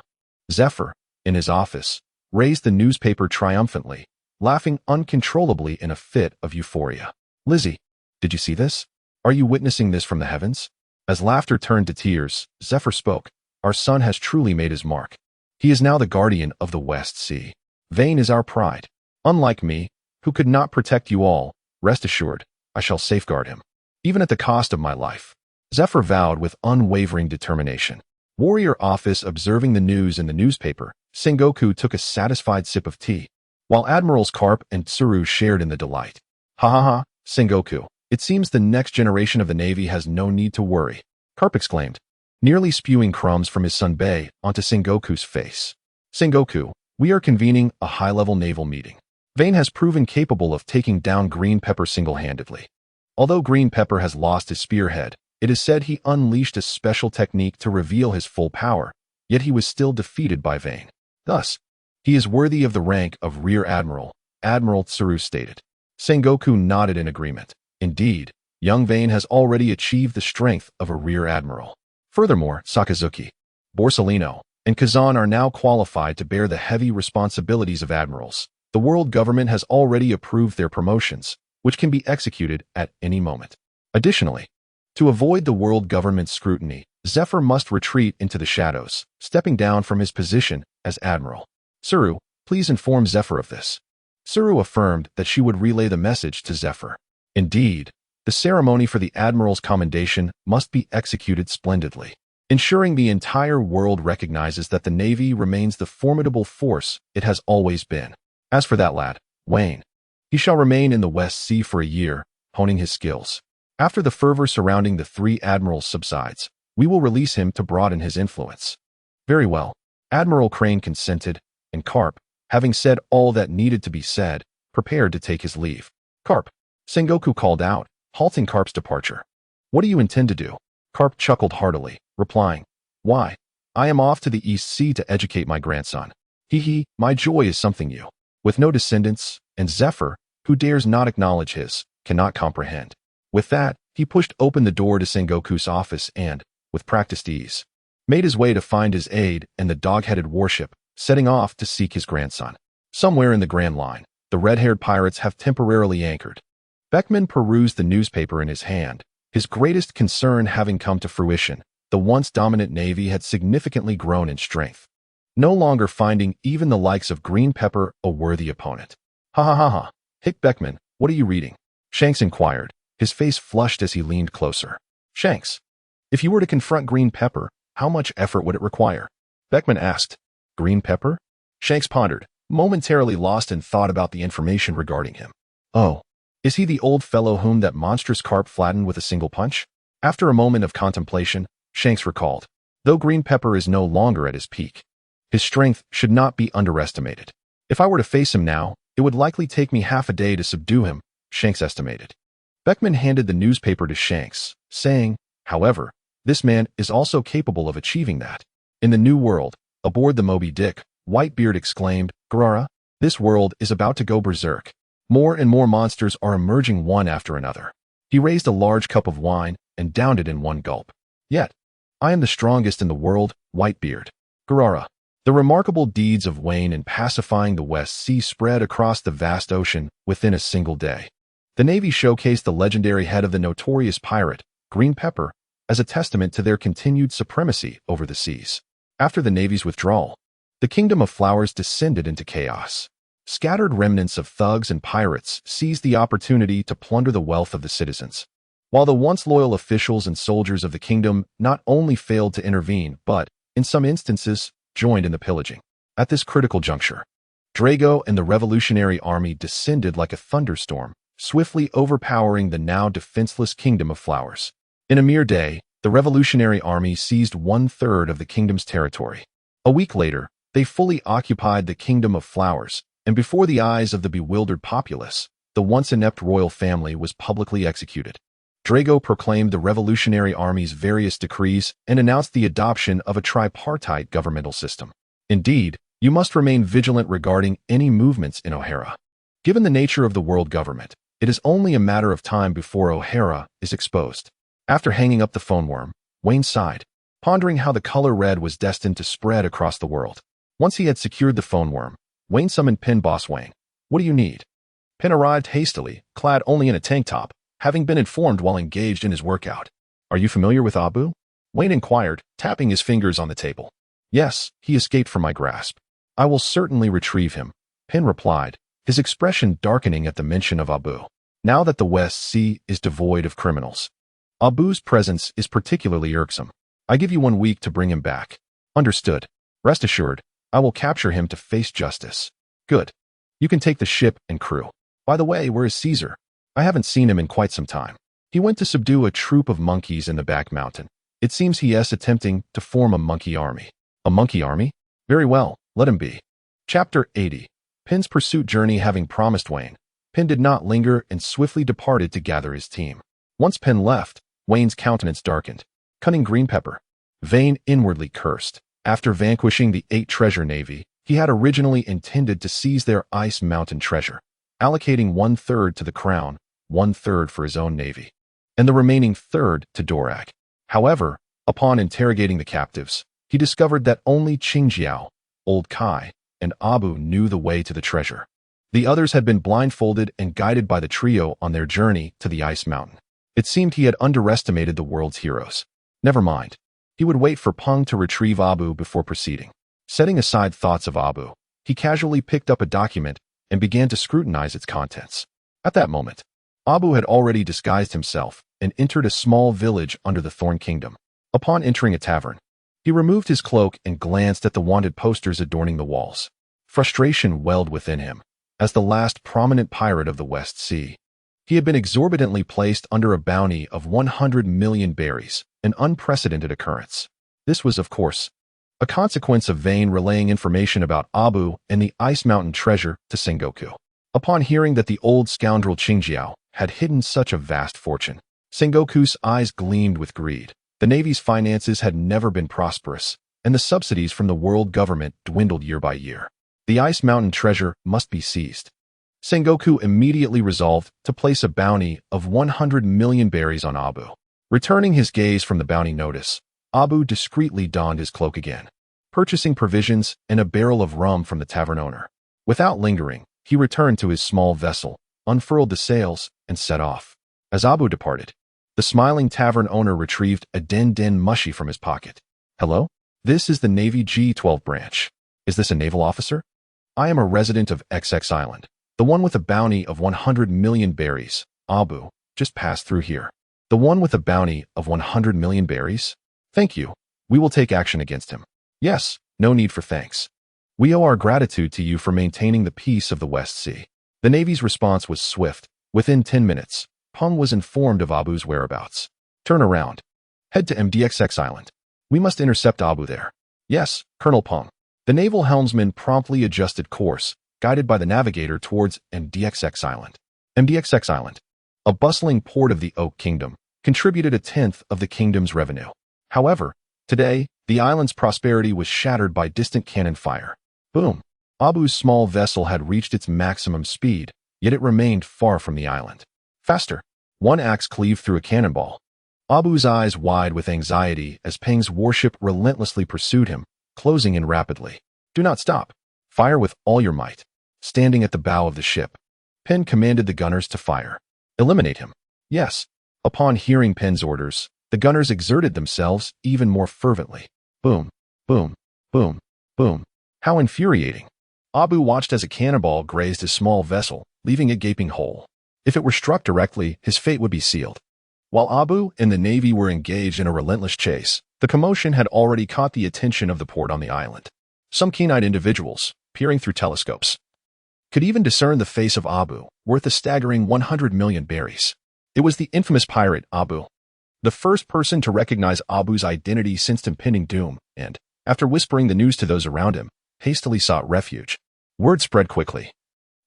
Zephyr, in his office, raised the newspaper triumphantly, laughing uncontrollably in a fit of euphoria. Lizzie, did you see this? Are you witnessing this from the heavens? As laughter turned to tears, Zephyr spoke. Our son has truly made his mark. He is now the guardian of the West Sea. Vane is our pride. Unlike me, who could not protect you all, rest assured, I shall safeguard him, even at the cost of my life. Zephyr vowed with unwavering determination. Warrior Office observing the news in the newspaper, Sengoku took a satisfied sip of tea, while Admirals Karp and Tsuru shared in the delight. Ha ha ha, Sengoku, it seems the next generation of the Navy has no need to worry, Karp exclaimed, nearly spewing crumbs from his sunbae onto Sengoku's face. Sengoku, we are convening a high-level naval meeting. Vane has proven capable of taking down Green Pepper single-handedly. Although Green Pepper has lost his spearhead, it is said he unleashed a special technique to reveal his full power, yet he was still defeated by Vane. Thus, he is worthy of the rank of Rear Admiral, Admiral Tsuru stated. Sengoku nodded in agreement. Indeed, young Vane has already achieved the strength of a Rear Admiral. Furthermore, Sakazuki, Borsellino, and Kazan are now qualified to bear the heavy responsibilities of admirals. The world government has already approved their promotions, which can be executed at any moment. Additionally, to avoid the world government's scrutiny, Zephyr must retreat into the shadows, stepping down from his position as admiral. Tsuru, please inform Zephyr of this. Tsuru affirmed that she would relay the message to Zephyr. Indeed, the ceremony for the admiral's commendation must be executed splendidly, ensuring the entire world recognizes that the Navy remains the formidable force it has always been. As for that lad, Wayne, he shall remain in the West Sea for a year, honing his skills. After the fervor surrounding the 3 admirals subsides, We will release him to broaden his influence. Very well. Admiral Crane consented, and Carp, having said all that needed to be said, prepared to take his leave. Carp, Sengoku called out, halting Carp's departure. What do you intend to do? Carp chuckled heartily, replying, Why, I am off to the East Sea to educate my grandson. Hee, my joy is something you, with no descendants, and Zephyr, who dares not acknowledge his, cannot comprehend. With that, he pushed open the door to Sengoku's office and, with practiced ease, made his way to find his aide and the dog-headed warship, setting off to seek his grandson. Somewhere in the Grand Line, the red-haired pirates have temporarily anchored. Beckman perused the newspaper in his hand, his greatest concern having come to fruition. The once dominant navy had significantly grown in strength, no longer finding even the likes of Green Pepper a worthy opponent. Ha ha ha ha. Hick Beckman, what are you reading? Shanks inquired, his face flushed as he leaned closer. Shanks, if you were to confront Green Pepper, how much effort would it require? Beckman asked. Green Pepper? Shanks pondered, momentarily lost in thought about the information regarding him. Oh, is he the old fellow whom that monstrous Carp flattened with a single punch? After a moment of contemplation, Shanks recalled, though Green Pepper is no longer at his peak, his strength should not be underestimated. If I were to face him now, it would likely take me half a day to subdue him, Shanks estimated. Beckman handed the newspaper to Shanks, saying, however, this man is also capable of achieving that. In the New World, aboard the Moby Dick, Whitebeard exclaimed, Garara, this world is about to go berserk. More and more monsters are emerging one after another. He raised a large cup of wine and downed it in one gulp. Yet, I am the strongest in the world, Whitebeard. Garara. The remarkable deeds of Wayne in pacifying the West Sea spread across the vast ocean within a single day. The Navy showcased the legendary head of the notorious pirate, Green Pepper, as a testament to their continued supremacy over the seas. After the Navy's withdrawal, the Kingdom of Flowers descended into chaos. Scattered remnants of thugs and pirates seized the opportunity to plunder the wealth of the citizens, while the once loyal officials and soldiers of the kingdom not only failed to intervene but, in some instances, joined in the pillaging. At this critical juncture, Drago and the Revolutionary Army descended like a thunderstorm, swiftly overpowering the now defenseless Kingdom of Flowers. In a mere day, the Revolutionary Army seized 1/3 of the kingdom's territory. A week later, they fully occupied the Kingdom of Flowers, and before the eyes of the bewildered populace, the once inept royal family was publicly executed. Drago proclaimed the Revolutionary Army's various decrees and announced the adoption of a tripartite governmental system. Indeed, you must remain vigilant regarding any movements in O'Hara. Given the nature of the world government, it is only a matter of time before O'Hara is exposed. After hanging up the phone worm, Wayne sighed, pondering how the color red was destined to spread across the world. Once he had secured the phone worm, Wayne summoned Pin Boss Wayne. What do you need? Pin arrived hastily, clad only in a tank top, having been informed while engaged in his workout. Are you familiar with Abu? Wayne inquired, tapping his fingers on the table. Yes, he escaped from my grasp. I will certainly retrieve him, Pin replied, his expression darkening at the mention of Abu. Now that the West Sea is devoid of criminals, Abu's presence is particularly irksome. I give you 1 week to bring him back. Understood. Rest assured, I will capture him to face justice. Good. You can take the ship and crew. By the way, where is Caesar? I haven't seen him in quite some time. He went to subdue a troop of monkeys in the back mountain. It seems he is attempting to form a monkey army. A monkey army? Very well, let him be. Chapter 80. Pin's pursuit journey having promised Wayne, Pin did not linger and swiftly departed to gather his team. Once Pin left, Wayne's countenance darkened. Cunning Green Pepper. Vane inwardly cursed. After vanquishing the 8 treasure navy, he had originally intended to seize their ice mountain treasure, allocating 1/3 to the crown, 1/3 for his own navy, and the remaining third to Dorak. However, upon interrogating the captives, he discovered that only Qingjiao, Old Kai, and Abu knew the way to the treasure. The others had been blindfolded and guided by the trio on their journey to the ice mountain. It seemed he had underestimated the world's heroes. Never mind. He would wait for Peng to retrieve Abu before proceeding. Setting aside thoughts of Abu, he casually picked up a document and began to scrutinize its contents. At that moment, Abu had already disguised himself and entered a small village under the Thorn Kingdom. Upon entering a tavern, he removed his cloak and glanced at the wanted posters adorning the walls. Frustration welled within him. As the last prominent pirate of the West Sea, He had been exorbitantly placed under a bounty of 100 million berries, an unprecedented occurrence. This was, of course, a consequence of Vane relaying information about Abu and the Ice Mountain treasure to Sengoku. Upon hearing that the old scoundrel Qingjiao had hidden such a vast fortune, Sengoku's eyes gleamed with greed. The Navy's finances had never been prosperous, and the subsidies from the world government dwindled year by year. The Ice Mountain treasure must be seized. Sengoku immediately resolved to place a bounty of 100 million berries on Abu. Returning his gaze from the bounty notice, Abu discreetly donned his cloak again, purchasing provisions and a barrel of rum from the tavern owner. Without lingering, he returned to his small vessel, unfurled the sails, and set off. As Abu departed, the smiling tavern owner retrieved a den mushy from his pocket. "Hello? This is the Navy G-12 branch. Is this a naval officer? I am a resident of XX Island. The one with a bounty of 100 million berries, Abu, just passed through here. The one with a bounty of 100 million berries? Thank you. We will take action against him. Yes, no need for thanks. We owe our gratitude to you for maintaining the peace of the West Sea." The Navy's response was swift. Within 10 minutes, Peng was informed of Abu's whereabouts. "Turn around. Head to MDXX Island. We must intercept Abu there." "Yes, Colonel Peng." The naval helmsman promptly adjusted course, guided by the navigator towards MDXX Island. MDXX Island, a bustling port of the Oak Kingdom, contributed a tenth of the kingdom's revenue. However, today, the island's prosperity was shattered by distant cannon fire. Boom! Abu's small vessel had reached its maximum speed, yet it remained far from the island. Faster! One axe cleaved through a cannonball. Abu's eyes wide with anxiety as Peng's warship relentlessly pursued him, closing in rapidly. "Do not stop. Fire with all your might." Standing at the bow of the ship, Peng commanded the gunners to fire. "Eliminate him." "Yes." Upon hearing Peng's orders, the gunners exerted themselves even more fervently. Boom, boom, boom, boom. How infuriating. Abu watched as a cannonball grazed his small vessel, leaving a gaping hole. If it were struck directly, his fate would be sealed. While Abu and the Navy were engaged in a relentless chase, the commotion had already caught the attention of the port on the island. Some keen-eyed individuals, peering through telescopes, could even discern the face of Abu, worth a staggering 100 million berries. It was the infamous pirate Abu. The first person to recognize Abu's identity sensed impending doom, and, after whispering the news to those around him, hastily sought refuge. Word spread quickly,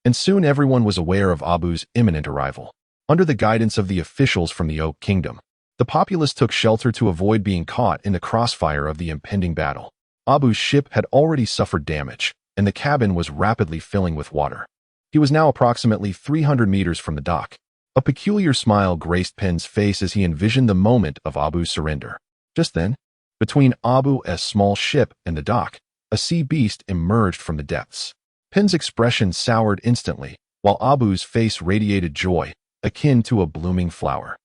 and soon everyone was aware of Abu's imminent arrival. Under the guidance of the officials from the Oak Kingdom, the populace took shelter to avoid being caught in the crossfire of the impending battle. Abu's ship had already suffered damage, and the cabin was rapidly filling with water. He was now approximately 300 meters from the dock. A peculiar smile graced Peng's face as he envisioned the moment of Abu's surrender. Just then, between Abu's small ship and the dock, a sea beast emerged from the depths. Peng's expression soured instantly, while Abu's face radiated joy, akin to a blooming flower.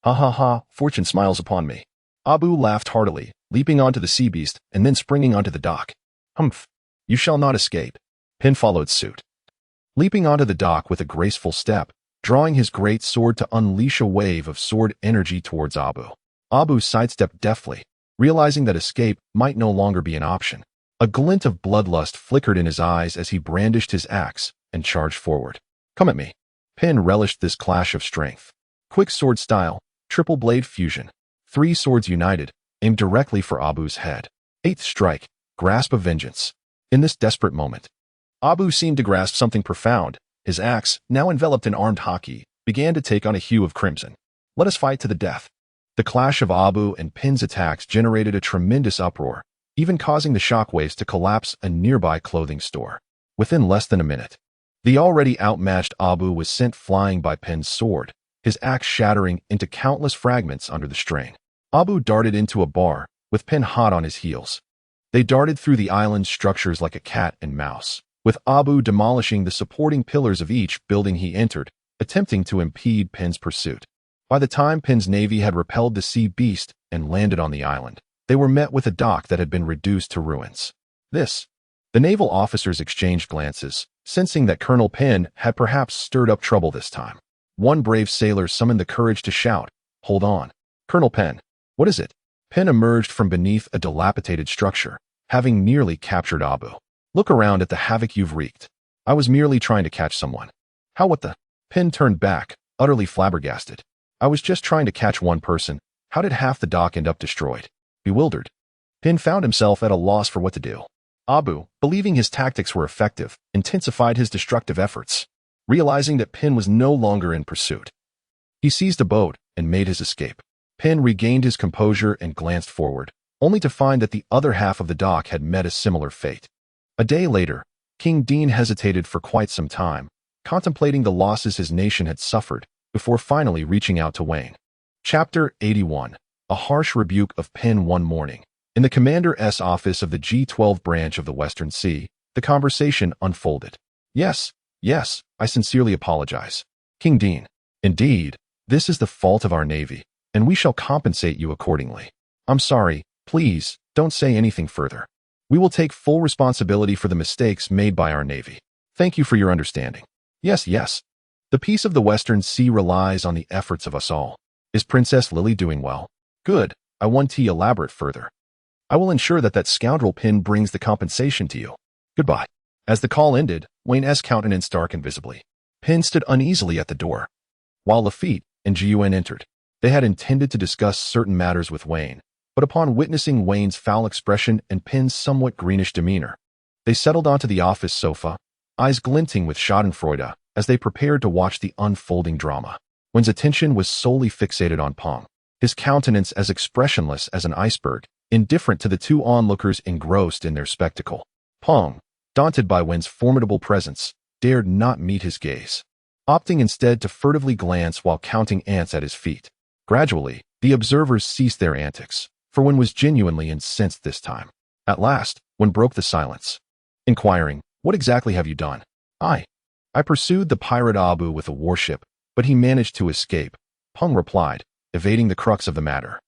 "Ha ha ha, fortune smiles upon me." Abu laughed heartily, leaping onto the sea beast and then springing onto the dock. "Humph, you shall not escape." Peng followed suit, leaping onto the dock with a graceful step, drawing his great sword to unleash a wave of sword energy towards Abu. Abu sidestepped deftly, realizing that escape might no longer be an option. A glint of bloodlust flickered in his eyes as he brandished his axe and charged forward. "Come at me." Peng relished this clash of strength. Quick sword style, triple blade fusion. 3 swords united, aimed directly for Abu's head. 8th strike, grasp of vengeance. In this desperate moment, Abu seemed to grasp something profound. His axe, now enveloped in armed hockey, began to take on a hue of crimson. "Let us fight to the death." The clash of Abu and Peng's attacks generated a tremendous uproar, even causing the shockwaves to collapse a nearby clothing store. Within less than a minute, the already outmatched Abu was sent flying by Peng's sword, his axe shattering into countless fragments under the strain. Abu darted into a bar, with Peng hot on his heels. They darted through the island's structures like a cat and mouse, with Abu demolishing the supporting pillars of each building he entered, attempting to impede Peng's pursuit. By the time Peng's navy had repelled the sea beast and landed on the island, they were met with a dock that had been reduced to ruins. The naval officers exchanged glances, sensing that Colonel Peng had perhaps stirred up trouble this time. One brave sailor summoned the courage to shout, "Hold on. Colonel Peng, what is it?" Peng emerged from beneath a dilapidated structure, having nearly captured Abu. "Look around at the havoc you've wreaked. I was merely trying to catch someone." "How what the?" Peng turned back, utterly flabbergasted. I was just trying to catch one person. How did half the dock end up destroyed? Bewildered, Pin found himself at a loss for what to do. Abu, believing his tactics were effective, intensified his destructive efforts. Realizing that Pin was no longer in pursuit, he seized a boat and made his escape. Pin regained his composure and glanced forward, only to find that the other half of the dock had met a similar fate. A day later, King Dean hesitated for quite some time, contemplating the losses his nation had suffered, before finally reaching out to Wayne. Chapter 81. A harsh rebuke of Pin one morning. In the Commander's office of the G12 branch of the Western Sea, the conversation unfolded. Yes, I sincerely apologize. King Dean. Indeed, this is the fault of our Navy, and we shall compensate you accordingly. I'm sorry, please, don't say anything further. We will take full responsibility for the mistakes made by our Navy. Thank you for your understanding. Yes. The peace of the Western Sea relies on the efforts of us all. Is Princess Lily doing well? Good. I want to elaborate further. I will ensure that scoundrel Pin brings the compensation to you. Goodbye. As the call ended, Wayne's countenance darkened visibly. Pin stood uneasily at the door, while Lafitte and Jiun entered. They had intended to discuss certain matters with Wayne, but upon witnessing Wayne's foul expression and Pin's somewhat greenish demeanor, they settled onto the office sofa, eyes glinting with schadenfreude as they prepared to watch the unfolding drama. Wayne's attention was solely fixated on Peng, his countenance as expressionless as an iceberg, indifferent to the two onlookers engrossed in their spectacle. Peng, daunted by Wayne's formidable presence, dared not meet his gaze, opting instead to furtively glance while counting ants at his feet. Gradually, the observers ceased their antics, for Wayne was genuinely incensed this time. At last, Wayne broke the silence, inquiring, "What exactly have you done?" I pursued the pirate Abu with a warship, but he managed to escape," Peng replied, evading the crux of the matter.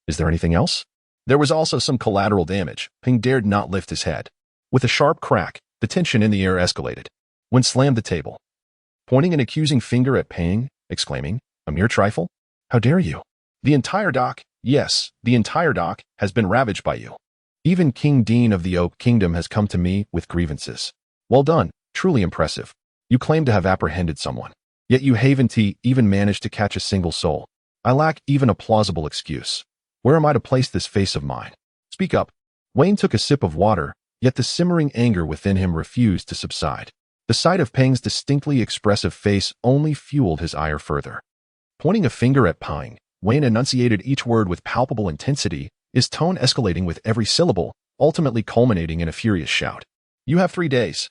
"Is there anything else?" There was also some collateral damage. Peng dared not lift his head. With a sharp crack, the tension in the air escalated. Wayne slammed the table, pointing an accusing finger at Peng, exclaiming, "A mere trifle? How dare you? The entire dock, yes, the entire dock, has been ravaged by you. Even King Dean of the Oak Kingdom has come to me with grievances. Well done, truly impressive. You claim to have apprehended someone, yet you haven't even managed to catch a single soul. I lack even a plausible excuse. Where am I to place this face of mine? Speak up." Wayne took a sip of water, yet the simmering anger within him refused to subside. The sight of Peng's distinctly expressive face only fueled his ire further. Pointing a finger at Peng, Wayne enunciated each word with palpable intensity, his tone escalating with every syllable, ultimately culminating in a furious shout. "You have 3 days.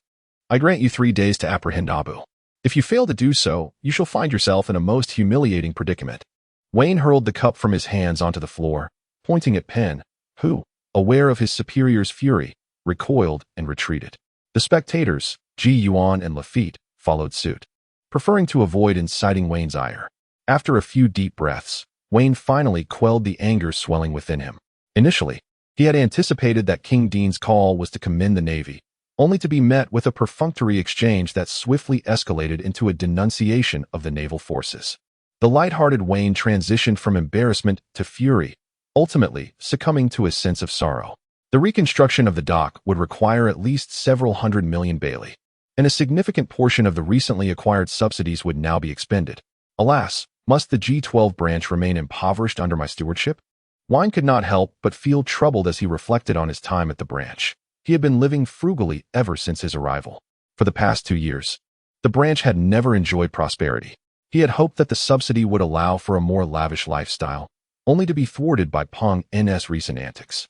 I grant you 3 days to apprehend Abu. If you fail to do so, you shall find yourself in a most humiliating predicament." Wayne hurled the cup from his hands onto the floor, pointing at Peng, who, aware of his superior's fury, recoiled and retreated. The spectators, Ji Yuan and Lafitte, followed suit, preferring to avoid inciting Wayne's ire. After a few deep breaths, Wayne finally quelled the anger swelling within him. Initially, he had anticipated that King Dean's call was to commend the Navy, only to be met with a perfunctory exchange that swiftly escalated into a denunciation of the naval forces. The light-hearted Wayne transitioned from embarrassment to fury, ultimately succumbing to a sense of sorrow. The reconstruction of the dock would require at least several hundred million Bailey, and a significant portion of the recently acquired subsidies would now be expended. Alas, must the G12 branch remain impoverished under my stewardship? Wayne could not help but feel troubled as he reflected on his time at the branch. He had been living frugally ever since his arrival. For the past 2 years, the branch had never enjoyed prosperity. He had hoped that the subsidy would allow for a more lavish lifestyle, only to be thwarted by Peng's recent antics.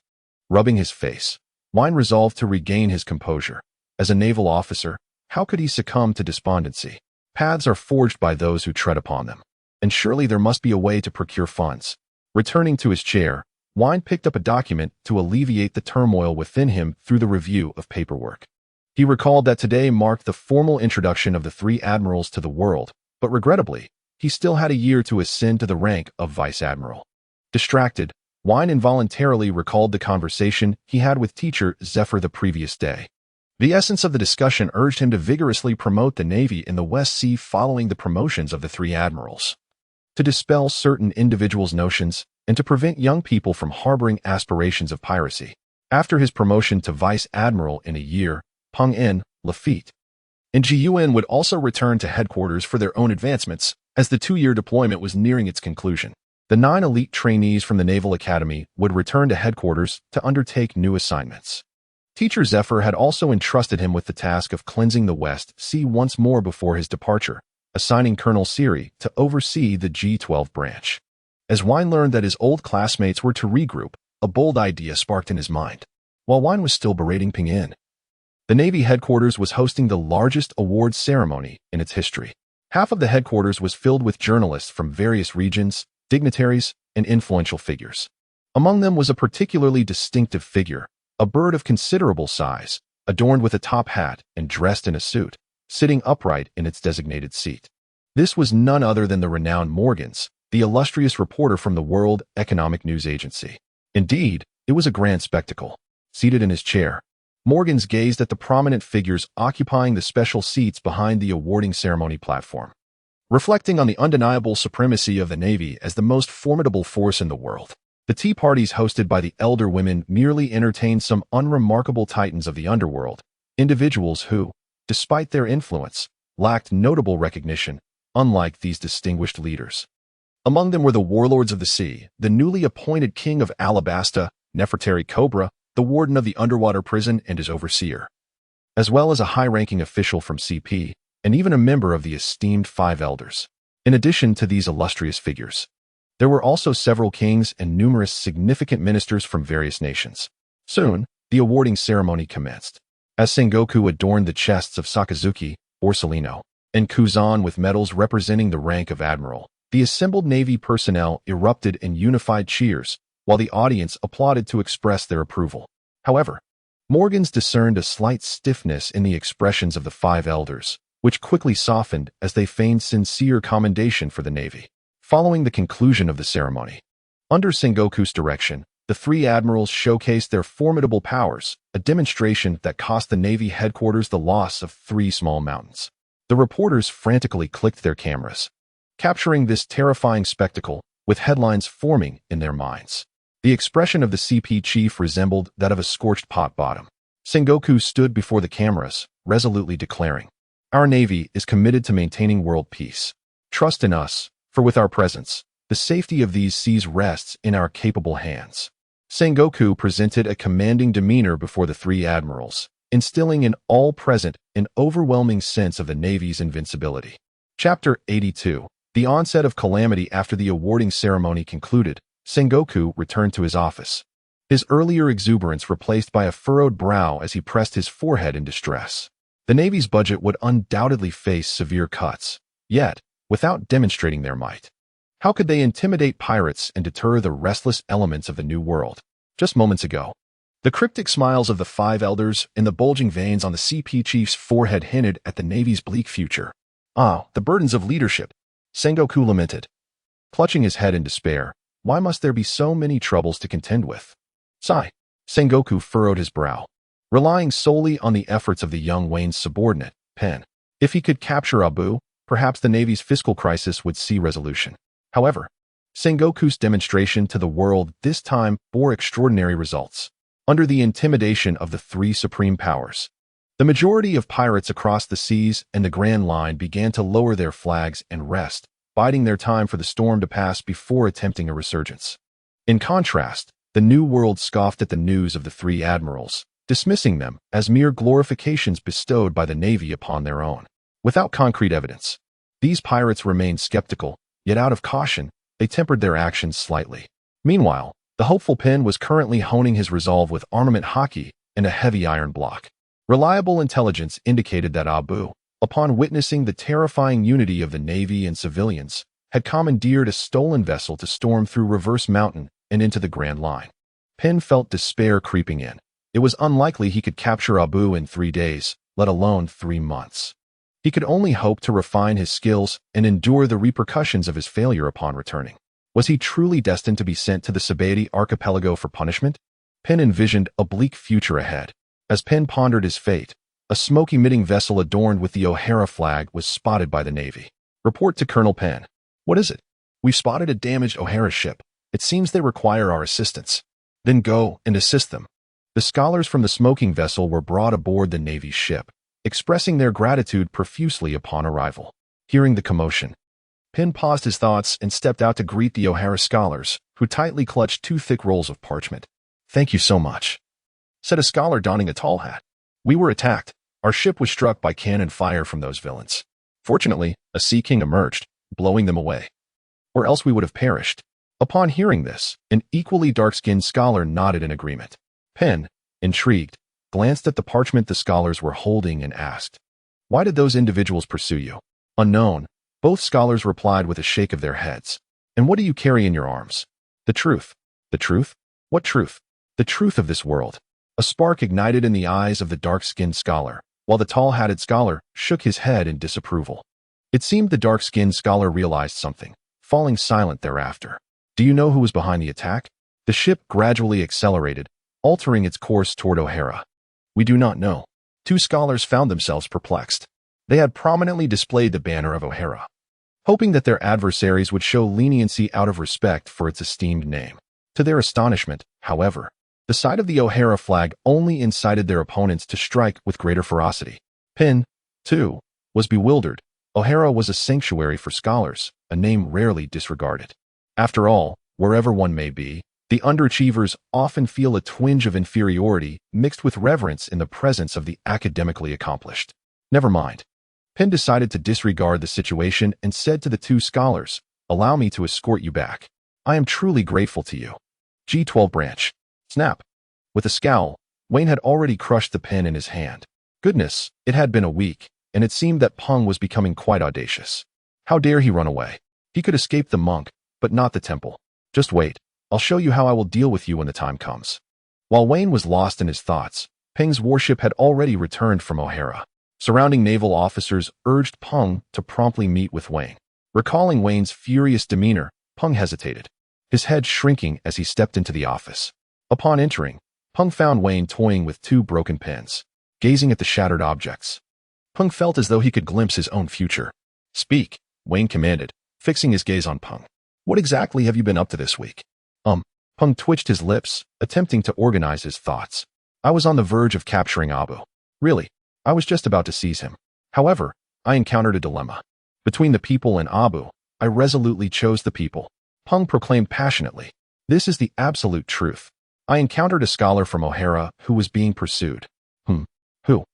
Rubbing his face, Wayne resolved to regain his composure. As a naval officer, how could he succumb to despondency? Paths are forged by those who tread upon them, and surely there must be a way to procure funds. Returning to his chair, Wayne picked up a document to alleviate the turmoil within him through the review of paperwork. He recalled that today marked the formal introduction of the 3 admirals to the world, but regrettably, he still had a year to ascend to the rank of vice admiral. Distracted, Wayne involuntarily recalled the conversation he had with teacher Zephyr the previous day. The essence of the discussion urged him to vigorously promote the Navy in the West Sea following the promotions of the 3 admirals, to dispel certain individuals' notions, and to prevent young people from harboring aspirations of piracy. After his promotion to vice admiral in a year, Peng, Lafitte, and Ji Yuan would also return to headquarters for their own advancements, As the 2-year deployment was nearing its conclusion, the 9 elite trainees from the Naval Academy would return to headquarters to undertake new assignments. Teacher Zephyr had also entrusted him with the task of cleansing the West Sea once more before his departure, assigning Colonel Siri to oversee the G-12 branch. As Wine learned that his old classmates were to regroup, a bold idea sparked in his mind. While Wine was still berating Ping-In, the Navy headquarters was hosting the largest awards ceremony in its history. Half of the headquarters was filled with journalists from various regions, dignitaries, and influential figures. Among them was a particularly distinctive figure, a bird of considerable size, adorned with a top hat and dressed in a suit, sitting upright in its designated seat. This was none other than the renowned Morgans, the illustrious reporter from the World Economic News Agency. Indeed, it was a grand spectacle. Seated in his chair, Morgans gazed at the prominent figures occupying the special seats behind the awarding ceremony platform. Reflecting on the undeniable supremacy of the Navy as the most formidable force in the world, the tea parties hosted by the elder women merely entertained some unremarkable titans of the underworld, individuals who, despite their influence, lacked notable recognition, unlike these distinguished leaders. Among them were the warlords of the sea, the newly appointed king of Alabasta, Nefertari Cobra, the warden of the underwater prison and his overseer, as well as a high-ranking official from CP, and even a member of the esteemed 5 elders. In addition to these illustrious figures, there were also several kings and numerous significant ministers from various nations. Soon, the awarding ceremony commenced. As Sengoku adorned the chests of Sakazuki, Borsellino, and Kuzan with medals representing the rank of admiral, the assembled Navy personnel erupted in unified cheers, while the audience applauded to express their approval. However, Morgans discerned a slight stiffness in the expressions of the 5 elders, which quickly softened as they feigned sincere commendation for the Navy. Following the conclusion of the ceremony, under Sengoku's direction, the 3 admirals showcased their formidable powers, a demonstration that cost the Navy headquarters the loss of 3 small mountains. The reporters frantically clicked their cameras, capturing this terrifying spectacle, with headlines forming in their minds. The expression of the CP chief resembled that of a scorched pot bottom. Sengoku stood before the cameras, resolutely declaring, "Our Navy is committed to maintaining world peace. Trust in us, for with our presence, the safety of these seas rests in our capable hands." Sengoku presented a commanding demeanor before the 3 admirals, instilling in all present an overwhelming sense of the Navy's invincibility. Chapter 82. The onset of calamity. After the awarding ceremony concluded, Sengoku returned to his office, his earlier exuberance replaced by a furrowed brow as he pressed his forehead in distress. The Navy's budget would undoubtedly face severe cuts, yet, without demonstrating their might, how could they intimidate pirates and deter the restless elements of the New World? Just moments ago, the cryptic smiles of the 5 elders and the bulging veins on the CP chief's forehead hinted at the Navy's bleak future. "Ah, the burdens of leadership," Sengoku lamented, clutching his head in despair. "Why must there be so many troubles to contend with?" Sigh. Sengoku furrowed his brow, relying solely on the efforts of the young Wayne's subordinate, Pen. If he could capture Abu, perhaps the Navy's fiscal crisis would see resolution. However, Sengoku's demonstration to the world this time bore extraordinary results. Under the intimidation of the 3 supreme powers, the majority of pirates across the seas and the Grand Line began to lower their flags and rest, biding their time for the storm to pass before attempting a resurgence. In contrast, the New World scoffed at the news of the 3 admirals, dismissing them as mere glorifications bestowed by the Navy upon their own. Without concrete evidence, these pirates remained skeptical, yet out of caution, they tempered their actions slightly. Meanwhile, the hopeful Pen was currently honing his resolve with armament hockey and a heavy iron block. Reliable intelligence indicated that Abu, upon witnessing the terrifying unity of the Navy and civilians, had commandeered a stolen vessel to storm through Reverse Mountain and into the Grand Line. Pen felt despair creeping in. It was unlikely he could capture Abu in 3 days, let alone 3 months. He could only hope to refine his skills and endure the repercussions of his failure upon returning. Was he truly destined to be sent to the Sabaody archipelago for punishment? Pen envisioned a bleak future ahead. As Pen pondered his fate, a smoke-emitting vessel adorned with the O'Hara flag was spotted by the Navy. "Report to Colonel Pen." "What is it?" "We've spotted a damaged O'Hara ship. It seems they require our assistance." "Then go and assist them." The scholars from the smoking vessel were brought aboard the Navy's ship, expressing their gratitude profusely upon arrival. Hearing the commotion, Pin paused his thoughts and stepped out to greet the O'Hara scholars, who tightly clutched two thick rolls of parchment. "Thank you so much," said a scholar donning a tall hat. "We were attacked. Our ship was struck by cannon fire from those villains. Fortunately, a sea king emerged, blowing them away. Or else we would have perished." Upon hearing this, an equally dark-skinned scholar nodded in agreement. Pin, intrigued, glanced at the parchment the scholars were holding and asked, "Why did those individuals pursue you?" "Unknown," both scholars replied with a shake of their heads. "And what do you carry in your arms?" "The truth." "The truth? What truth?" "The truth of this world." A spark ignited in the eyes of the dark-skinned scholar, while the tall-hatted scholar shook his head in disapproval. It seemed the dark-skinned scholar realized something, falling silent thereafter. "Do you know who was behind the attack?" The ship gradually accelerated, altering its course toward O'Hara. "We do not know." Two scholars found themselves perplexed. They had prominently displayed the banner of O'Hara, hoping that their adversaries would show leniency out of respect for its esteemed name. To their astonishment, however, the sight of the O'Hara flag only incited their opponents to strike with greater ferocity. Pin, too, was bewildered. O'Hara was a sanctuary for scholars, a name rarely disregarded. After all, wherever one may be, the underachievers often feel a twinge of inferiority mixed with reverence in the presence of the academically accomplished. Never mind. Pin decided to disregard the situation and said to the two scholars, "Allow me to escort you back. I am truly grateful to you." G12 branch. Snap. With a scowl, Wayne had already crushed the pen in his hand. Goodness, it had been a week, and it seemed that Peng was becoming quite audacious. How dare he run away? He could escape the monk, but not the temple. Just wait. I'll show you how I will deal with you when the time comes. While Wayne was lost in his thoughts, Peng's warship had already returned from O'Hara. Surrounding naval officers urged Peng to promptly meet with Wayne. Recalling Wayne's furious demeanor, Peng hesitated, his head shrinking as he stepped into the office. Upon entering, Peng found Wayne toying with two broken pens, gazing at the shattered objects. Peng felt as though he could glimpse his own future. "Speak," Wayne commanded, fixing his gaze on Peng. "What exactly have you been up to this week?" Peng twitched his lips, attempting to organize his thoughts. "I was on the verge of capturing Abu. Really, I was just about to seize him. However, I encountered a dilemma. Between the people and Abu, I resolutely chose the people." Peng proclaimed passionately. "This is the absolute truth. I encountered a scholar from O'Hara who was being pursued." Who?"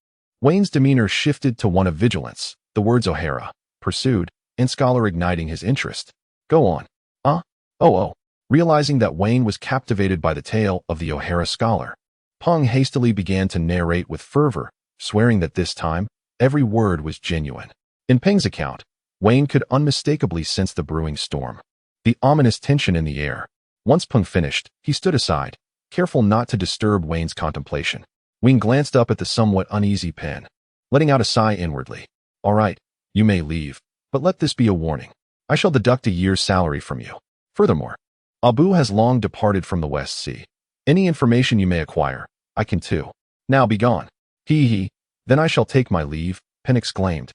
Wayne's demeanor shifted to one of vigilance, the words O'Hara, pursued, and scholar igniting his interest. "Go on." Oh. Realizing that Wayne was captivated by the tale of the O'Hara scholar, Peng hastily began to narrate with fervor, swearing that this time, every word was genuine. In Peng's account, Wayne could unmistakably sense the brewing storm, the ominous tension in the air. Once Peng finished, he stood aside, careful not to disturb Wayne's contemplation. Wayne glanced up at the somewhat uneasy pen, letting out a sigh inwardly. "All right, you may leave, but let this be a warning. I shall deduct a year's salary from you. Furthermore, Abu has long departed from the West Sea. Any information you may acquire, I can too. Now be gone." He. "Then I shall take my leave," Pen exclaimed,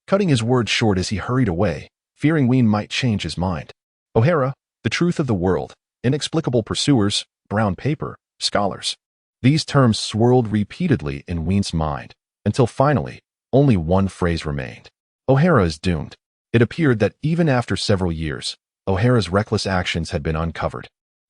cutting his words short as he hurried away, fearing Wayne might change his mind. O'Hara, the truth of the world, inexplicable pursuers, brown paper, scholars. These terms swirled repeatedly in Wayne's mind, until finally, only one phrase remained. O'Hara is doomed. It appeared that even after several years, O'Hara's reckless actions had been uncovered.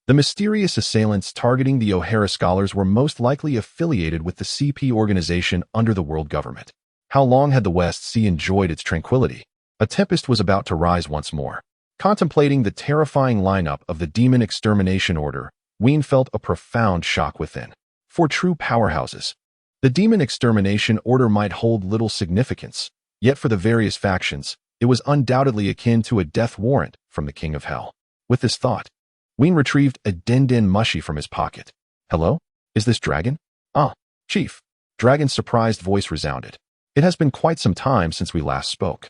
The mysterious assailants targeting the O'Hara scholars were most likely affiliated with the CP organization under the world government. How long had the West Sea enjoyed its tranquility? A tempest was about to rise once more. Contemplating the terrifying lineup of the Demon Extermination Order, Wayne felt a profound shock within. For true powerhouses, the Demon Extermination Order might hold little significance, yet for the various factions, it was undoubtedly akin to a death warrant from the King of Hell. With this thought, Wayne retrieved a din-din mushy from his pocket. "Hello? Is this Dragon?" "Ah, Chief." Dragon's surprised voice resounded. "It has been quite some time since we last spoke."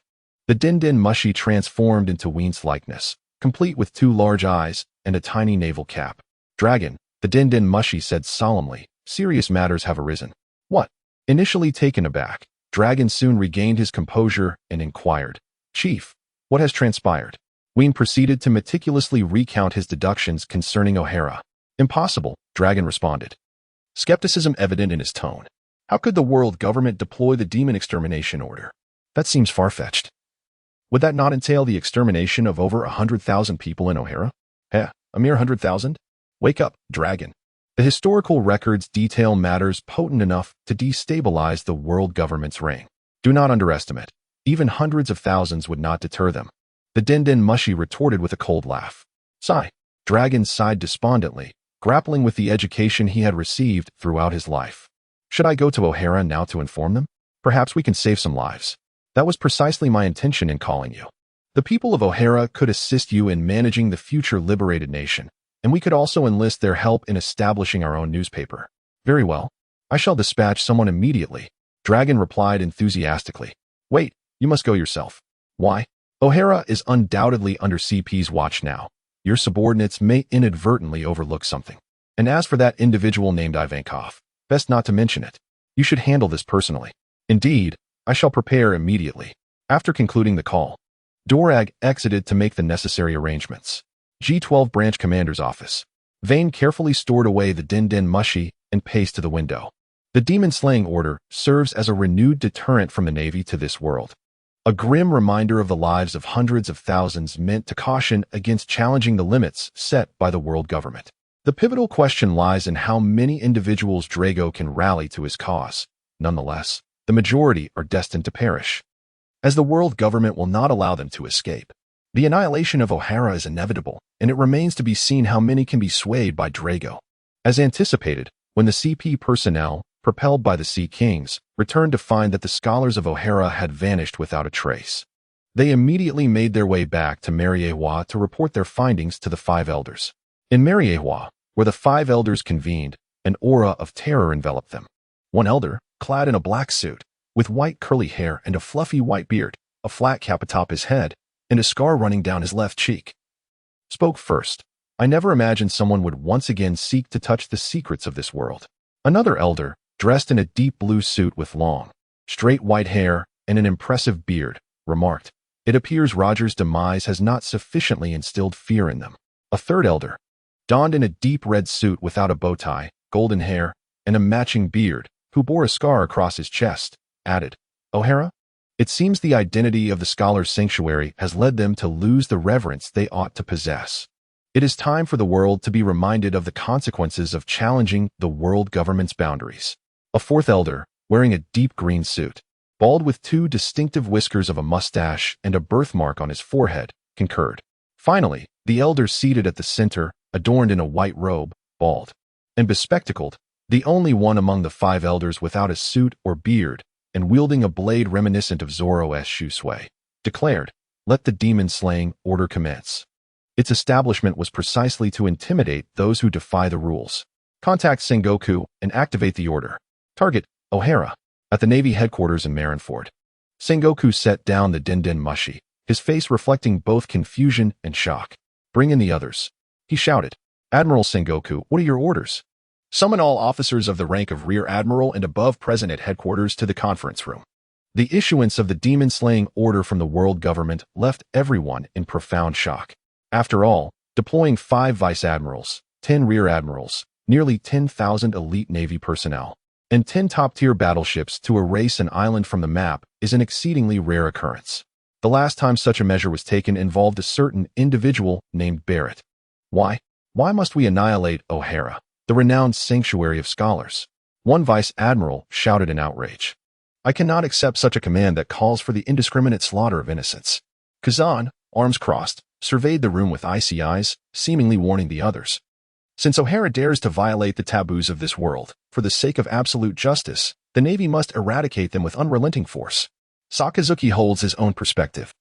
The din-din mushy transformed into Wayne's likeness, complete with two large eyes and a tiny naval cap. "Dragon," the din-din mushy said solemnly, "serious matters have arisen." "What?" Initially taken aback, Dragon soon regained his composure and inquired, "Chief, what has transpired?" Wayne proceeded to meticulously recount his deductions concerning O'Hara. "Impossible," Dragon responded, skepticism evident in his tone. "How could the world government deploy the Demon Extermination Order? That seems far-fetched." Would that not entail the extermination of over 100,000 people in O'Hara? Heh, a mere 100,000? Wake up, dragon. The historical records detail matters potent enough to destabilize the world government's reign. Do not underestimate. Even hundreds of thousands would not deter them. The Din Mushi retorted with a cold laugh. Sigh. Dragon sighed despondently, grappling with the education he had received throughout his life. Should I go to O'Hara now to inform them? Perhaps we can save some lives. That was precisely my intention in calling you. The people of O'Hara could assist you in managing the future liberated nation, and we could also enlist their help in establishing our own newspaper. Very well. I shall dispatch someone immediately, Dragon replied enthusiastically. Wait, you must go yourself. Why? O'Hara is undoubtedly under CP's watch now. Your subordinates may inadvertently overlook something. And as for that individual named Ivankov, best not to mention it. You should handle this personally. Indeed, I shall prepare immediately. After concluding the call, Dorag exited to make the necessary arrangements. G12 Branch Commander's office. Vane carefully stored away the Din Mushi and paced to the window. The demon-slaying order serves as a renewed deterrent from the Navy to this world. A grim reminder of the lives of hundreds of thousands meant to caution against challenging the limits set by the world government. The pivotal question lies in how many individuals Drago can rally to his cause. Nonetheless, the majority are destined to perish, as the world government will not allow them to escape. The annihilation of O'Hara is inevitable, and it remains to be seen how many can be swayed by Drago. As anticipated, when the CP personnel, propelled by the Sea Kings, returned to find that the scholars of O'Hara had vanished without a trace, they immediately made their way back to Mariewa to report their findings to the five elders. In Mariewa, where the five elders convened, an aura of terror enveloped them. One elder, clad in a black suit, with white curly hair and a fluffy white beard, a flat cap atop his head, and a scar running down his left cheek, spoke first. I never imagined someone would once again seek to touch the secrets of this world. Another elder, dressed in a deep blue suit with long, straight white hair and an impressive beard, remarked, It appears Roger's demise has not sufficiently instilled fear in them. A third elder, donned in a deep red suit without a bow tie, golden hair, and a matching beard, who bore a scar across his chest, added, O'Hara? It seems the identity of the scholar's sanctuary has led them to lose the reverence they ought to possess. It is time for the world to be reminded of the consequences of challenging the world government's boundaries. A fourth elder, wearing a deep green suit, bald with two distinctive whiskers of a mustache and a birthmark on his forehead, concurred. Finally, the elder seated at the center, adorned in a white robe, bald and bespectacled, the only one among the five elders without a suit or beard, and wielding a blade reminiscent of Zoro's Shusui, declared, Let the demon-slaying order commence. Its establishment was precisely to intimidate those who defy the rules. Contact Sengoku and activate the order. Target, O'Hara, at the Navy headquarters in Marineford. Sengoku set down the Din Mushi, his face reflecting both confusion and shock. Bring in the others. He shouted. Admiral Sengoku, what are your orders? Summon all officers of the rank of Rear Admiral and above present at headquarters to the conference room. The issuance of the demon-slaying order from the world government left everyone in profound shock. After all, deploying 5 vice admirals, 10 rear admirals, nearly 10,000 elite Navy personnel, and 10 top-tier battleships to erase an island from the map is an exceedingly rare occurrence. The last time such a measure was taken involved a certain individual named Barrett. Why? Why must we annihilate O'Hara, the renowned sanctuary of scholars? One vice admiral shouted in outrage. I cannot accept such a command that calls for the indiscriminate slaughter of innocents. Kazan, arms crossed, surveyed the room with icy eyes, seemingly warning the others. Since O'Hara dares to violate the taboos of this world, for the sake of absolute justice, the Navy must eradicate them with unrelenting force. Sakazuki holds his own perspective.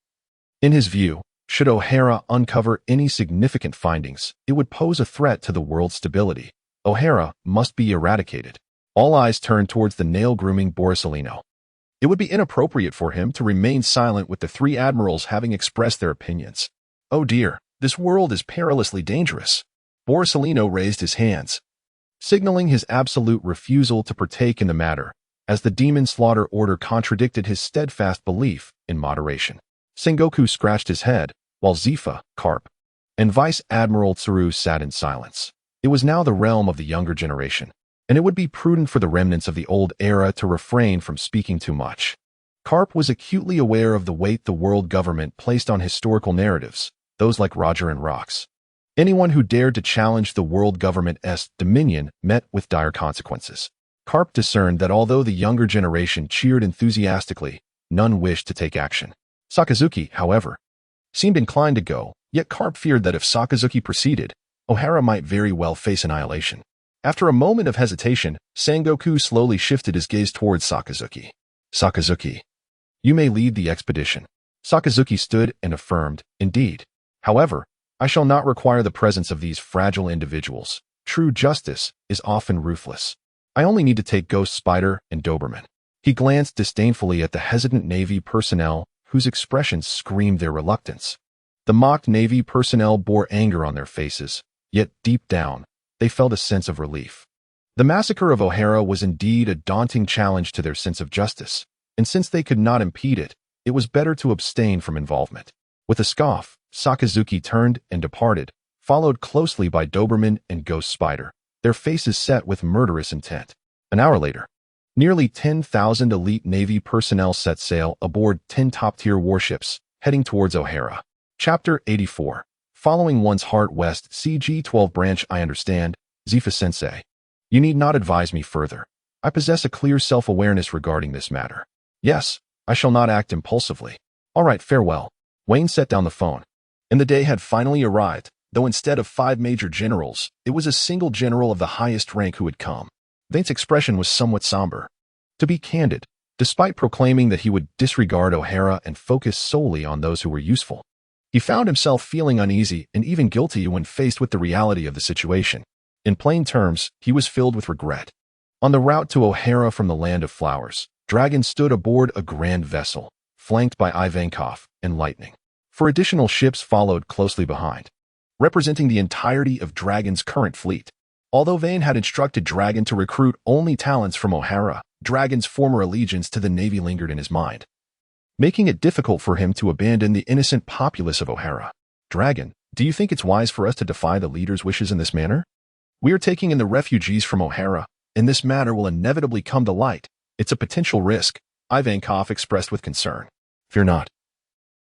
In his view, should O'Hara uncover any significant findings, it would pose a threat to the world's stability. O'Hara must be eradicated. All eyes turned towards the nail-grooming Borisolino. It would be inappropriate for him to remain silent with the 3 admirals having expressed their opinions. Oh dear, this world is perilously dangerous. Borisolino raised his hands, signaling his absolute refusal to partake in the matter, as the demon slaughter order contradicted his steadfast belief in moderation. Sengoku scratched his head, while Zifa, Karp, and Vice Admiral Tsuru sat in silence. It was now the realm of the younger generation, and it would be prudent for the remnants of the old era to refrain from speaking too much. Karp was acutely aware of the weight the world government placed on historical narratives, those like Roger and Rocks. Anyone who dared to challenge the world government's dominion met with dire consequences. Karp discerned that although the younger generation cheered enthusiastically, none wished to take action. Sakazuki, however, seemed inclined to go, yet Karp feared that if Sakazuki proceeded, Ohara might very well face annihilation. After a moment of hesitation, Sengoku slowly shifted his gaze towards Sakazuki. Sakazuki, you may lead the expedition. Sakazuki stood and affirmed, indeed. However, I shall not require the presence of these fragile individuals. True justice is often ruthless. I only need to take Ghost Spider and Doberman. He glanced disdainfully at the hesitant Navy personnel, whose expressions screamed their reluctance. The mocked Navy personnel bore anger on their faces, yet deep down, they felt a sense of relief. The massacre of Ohara was indeed a daunting challenge to their sense of justice, and since they could not impede it, it was better to abstain from involvement. With a scoff, Sakazuki turned and departed, followed closely by Doberman and Ghost Spider, their faces set with murderous intent. An hour later, nearly 10,000 elite Navy personnel set sail aboard 10 top-tier warships, heading towards Ohara. Chapter 84. Following one's heart west, CG-12 branch. I understand, Zifa-sensei. You need not advise me further. I possess a clear self-awareness regarding this matter. Yes, I shall not act impulsively. All right, farewell. Wayne set down the phone. And the day had finally arrived, though instead of 5 major generals, it was a single general of the highest rank who had come. Wayne's expression was somewhat somber. To be candid, despite proclaiming that he would disregard Ohara and focus solely on those who were useful, he found himself feeling uneasy and even guilty when faced with the reality of the situation. In plain terms, he was filled with regret. On the route to Ohara from the Land of Flowers, Dragon stood aboard a grand vessel, flanked by Ivankov and Lightning. 4 additional ships followed closely behind, representing the entirety of Dragon's current fleet. Although Vane had instructed Dragon to recruit only talents from Ohara, Dragon's former allegiance to the Navy lingered in his mind, making it difficult for him to abandon the innocent populace of Ohara. Dragon, do you think it's wise for us to defy the leader's wishes in this manner? We are taking in the refugees from Ohara, and this matter will inevitably come to light. It's a potential risk, Ivankov expressed with concern. Fear not.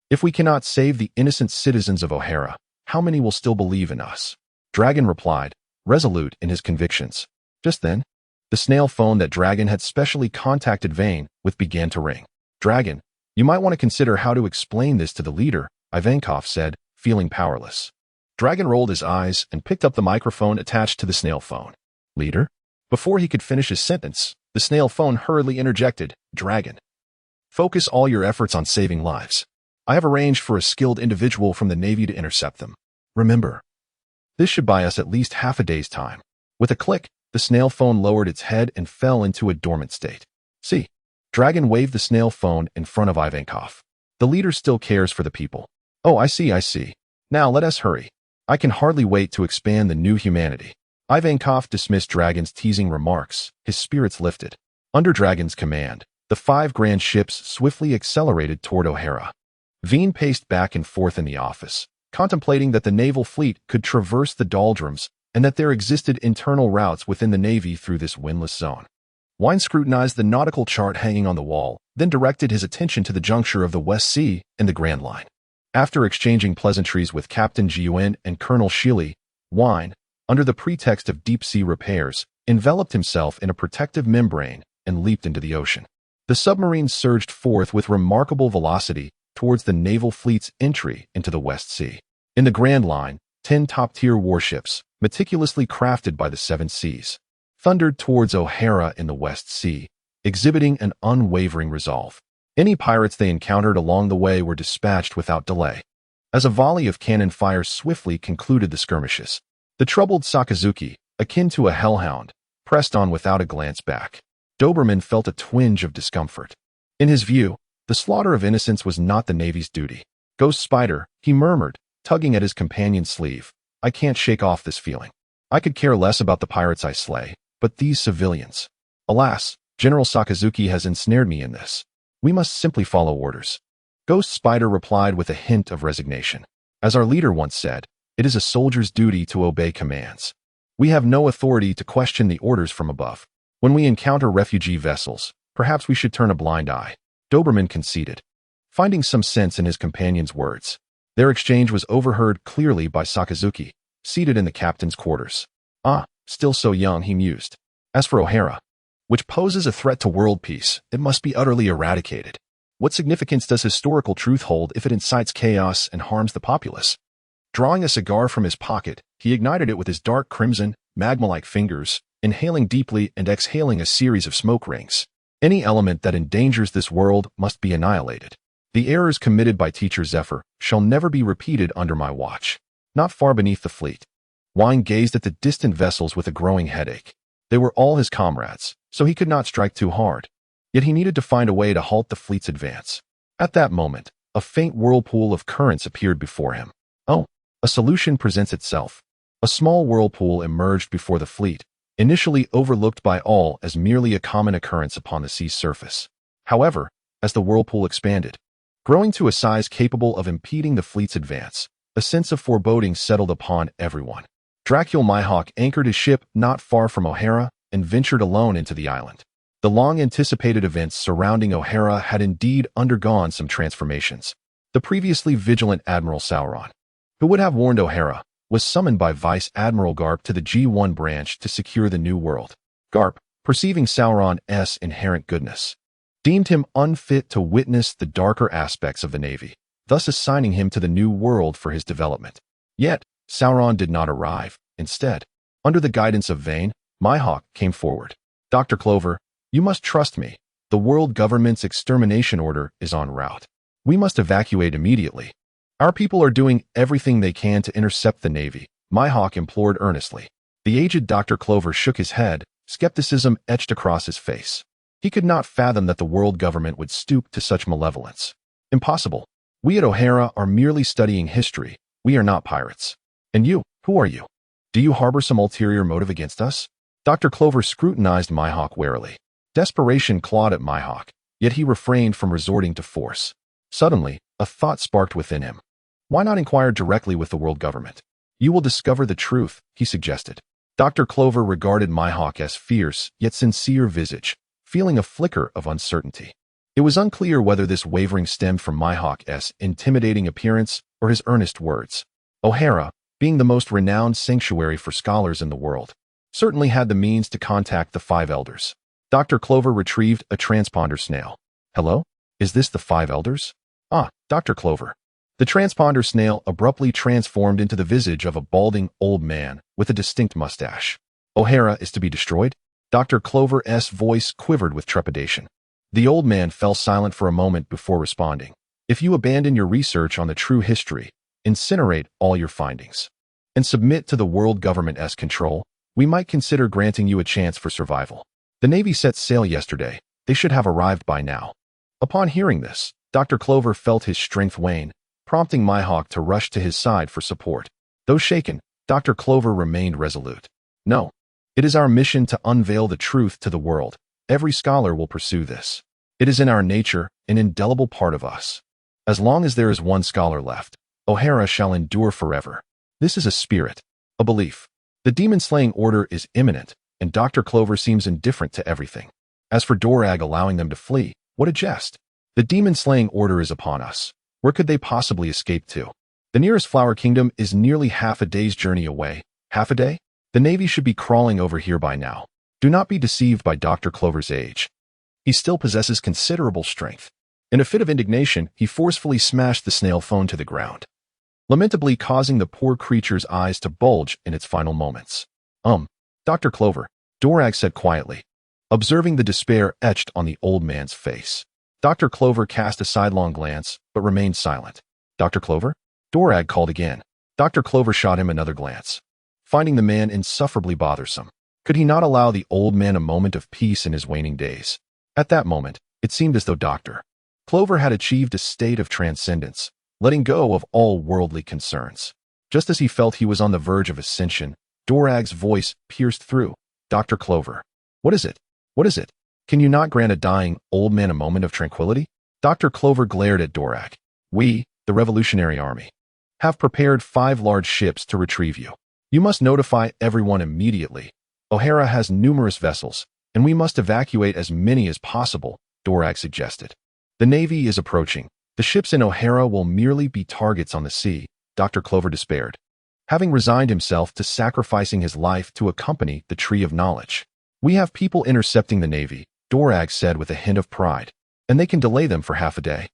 If we cannot save the innocent citizens of Ohara, how many will still believe in us? Dragon replied, resolute in his convictions. Just then, the snail phone that Dragon had specially contacted Vane with began to ring. Dragon, you might want to consider how to explain this to the leader, Ivankov said, feeling powerless. Dragon rolled his eyes and picked up the microphone attached to the snail phone. Leader? Before he could finish his sentence, the snail phone hurriedly interjected, Dragon, focus all your efforts on saving lives. I have arranged for a skilled individual from the Navy to intercept them. Remember, this should buy us at least half a day's time. With a click, the snail phone lowered its head and fell into a dormant state. See, Dragon waved the snail phone in front of Ivankov. The leader still cares for the people. Oh, I see. Now let us hurry. I can hardly wait to expand the new humanity. Ivankov dismissed Dragon's teasing remarks, his spirits lifted. Under Dragon's command, the 5 grand ships swiftly accelerated toward Ohara. Veen paced back and forth in the office, contemplating that the naval fleet could traverse the doldrums and that there existed internal routes within the Navy through this windless zone. Wine scrutinized the nautical chart hanging on the wall, then directed his attention to the juncture of the West Sea and the Grand Line. After exchanging pleasantries with Captain Jiuen and Colonel Sheely, Wine, under the pretext of deep-sea repairs, enveloped himself in a protective membrane and leaped into the ocean. The submarine surged forth with remarkable velocity towards the naval fleet's entry into the West Sea. In the Grand Line, 10 top-tier warships, meticulously crafted by the 7 seas, thundered towards Ohara in the West Sea, exhibiting an unwavering resolve. Any pirates they encountered along the way were dispatched without delay. As a volley of cannon fire swiftly concluded the skirmishes, the troubled Sakazuki, akin to a hellhound, pressed on without a glance back. Doberman felt a twinge of discomfort. In his view, the slaughter of innocents was not the Navy's duty. Ghost Spider, he murmured, tugging at his companion's sleeve. I can't shake off this feeling. I could care less about the pirates I slay, but these civilians. Alas, General Sakazuki has ensnared me in this. We must simply follow orders. Ghost Spider replied with a hint of resignation. As our leader once said, it is a soldier's duty to obey commands. We have no authority to question the orders from above. When we encounter refugee vessels, perhaps we should turn a blind eye. Doberman conceded, finding some sense in his companion's words. Their exchange was overheard clearly by Sakazuki, seated in the captain's quarters. Ah, still so young, he mused. As for O'Hara, which poses a threat to world peace, it must be utterly eradicated. What significance does historical truth hold if it incites chaos and harms the populace? Drawing a cigar from his pocket, he ignited it with his dark crimson, magma-like fingers, inhaling deeply and exhaling a series of smoke rings. Any element that endangers this world must be annihilated. The errors committed by Teacher Zephyr shall never be repeated under my watch. Not far beneath the fleet, Wine gazed at the distant vessels with a growing headache. They were all his comrades, so he could not strike too hard. Yet he needed to find a way to halt the fleet's advance. At that moment, a faint whirlpool of currents appeared before him. Oh, a solution presents itself. A small whirlpool emerged before the fleet, initially overlooked by all as merely a common occurrence upon the sea's surface. However, as the whirlpool expanded, growing to a size capable of impeding the fleet's advance, a sense of foreboding settled upon everyone. Dracul Mihawk anchored his ship not far from O'Hara and ventured alone into the island. The long-anticipated events surrounding O'Hara had indeed undergone some transformations. The previously vigilant Admiral Sauron, who would have warned O'Hara, was summoned by Vice Admiral Garp to the G1 branch to secure the New World. Garp, perceiving Sauron's inherent goodness, deemed him unfit to witness the darker aspects of the Navy, thus assigning him to the New World for his development. Yet, Sauron did not arrive. Instead, under the guidance of Vane, Mihawk came forward. Dr. Clover, you must trust me. The world government's extermination order is en route. We must evacuate immediately. Our people are doing everything they can to intercept the Navy, Mihawk implored earnestly. The aged Dr. Clover shook his head, skepticism etched across his face. He could not fathom that the world government would stoop to such malevolence. Impossible. We at O'Hara are merely studying history. We are not pirates. And you, who are you? Do you harbor some ulterior motive against us? Dr. Clover scrutinized Mihawk warily. Desperation clawed at Mihawk, yet he refrained from resorting to force. Suddenly, a thought sparked within him. Why not inquire directly with the world government? You will discover the truth, he suggested. Dr. Clover regarded Mihawk's fierce, yet sincere visage, feeling a flicker of uncertainty. It was unclear whether this wavering stemmed from Mihawk's intimidating appearance or his earnest words. O'Hara, being the most renowned sanctuary for scholars in the world, certainly had the means to contact the Five Elders. Dr. Clover retrieved a transponder snail. Hello? Is this the Five Elders? Ah, Dr. Clover. The transponder snail abruptly transformed into the visage of a balding old man with a distinct mustache. O'Hara is to be destroyed? Dr. Clover's voice quivered with trepidation. The old man fell silent for a moment before responding. If you abandon your research on the true history, incinerate all your findings, and submit to the world government's control, we might consider granting you a chance for survival. The Navy set sail yesterday. They should have arrived by now. Upon hearing this, Dr. Clover felt his strength wane, prompting Mihawk to rush to his side for support. Though shaken, Dr. Clover remained resolute. No. It is our mission to unveil the truth to the world. Every scholar will pursue this. It is in our nature, an indelible part of us. As long as there is one scholar left, O'Hara shall endure forever. This is a spirit, a belief. The demon-slaying order is imminent, and Dr. Clover seems indifferent to everything. As for Dorag allowing them to flee, what a jest. The demon-slaying order is upon us. Where could they possibly escape to? The nearest Flower Kingdom is nearly half a day's journey away. Half a day? The Navy should be crawling over here by now. Do not be deceived by Dr. Clover's age. He still possesses considerable strength. In a fit of indignation, he forcefully smashed the snail phone to the ground, lamentably causing the poor creature's eyes to bulge in its final moments. Dr. Clover, Dorag said quietly, observing the despair etched on the old man's face. Dr. Clover cast a sidelong glance, but remained silent. Dr. Clover? Dorag called again. Dr. Clover shot him another glance, finding the man insufferably bothersome. Could he not allow the old man a moment of peace in his waning days? At that moment, it seemed as though Dr. Clover had achieved a state of transcendence, letting go of all worldly concerns. Just as he felt he was on the verge of ascension, Dorag's voice pierced through. Dr. Clover. What is it? What is it? Can you not grant a dying old man a moment of tranquility? Dr. Clover glared at Dorag. We, the Revolutionary Army, have prepared 5 large ships to retrieve you. You must notify everyone immediately. O'Hara has numerous vessels, and we must evacuate as many as possible, Dorag suggested. The Navy is approaching. The ships in O'Hara will merely be targets on the sea, Dr. Clover despaired, having resigned himself to sacrificing his life to accompany the Tree of Knowledge. We have people intercepting the Navy, Dorag said with a hint of pride, and they can delay them for half a day.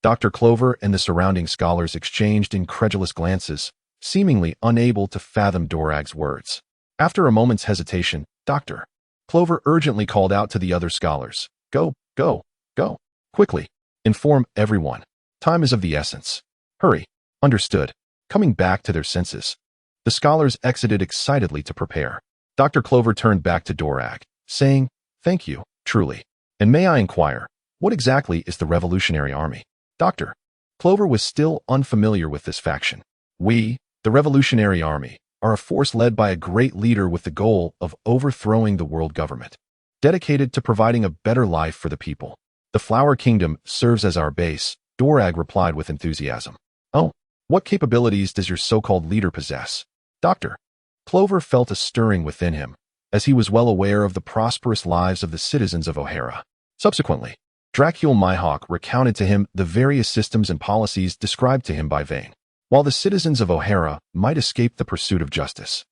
Dr. Clover and the surrounding scholars exchanged incredulous glances, seemingly unable to fathom Dorag's words. After a moment's hesitation, Dr. Clover urgently called out to the other scholars, Go, go, go. Quickly. Inform everyone. Time is of the essence. Hurry. Understood. Coming back to their senses, the scholars exited excitedly to prepare. Dr. Clover turned back to Dorag, saying, Thank you, truly. And may I inquire, what exactly is the Revolutionary Army? Dr. Clover was still unfamiliar with this faction. We, the Revolutionary Army, are a force led by a great leader with the goal of overthrowing the world government, dedicated to providing a better life for the people. The Flower Kingdom serves as our base, Dorag replied with enthusiasm. Oh, what capabilities does your so-called leader possess? Dr. Clover felt a stirring within him, as he was well aware of the prosperous lives of the citizens of O'Hara. Subsequently, Dracul Mihawk recounted to him the various systems and policies described to him by Vane. While the citizens of O'Hara might escape the pursuit of justice,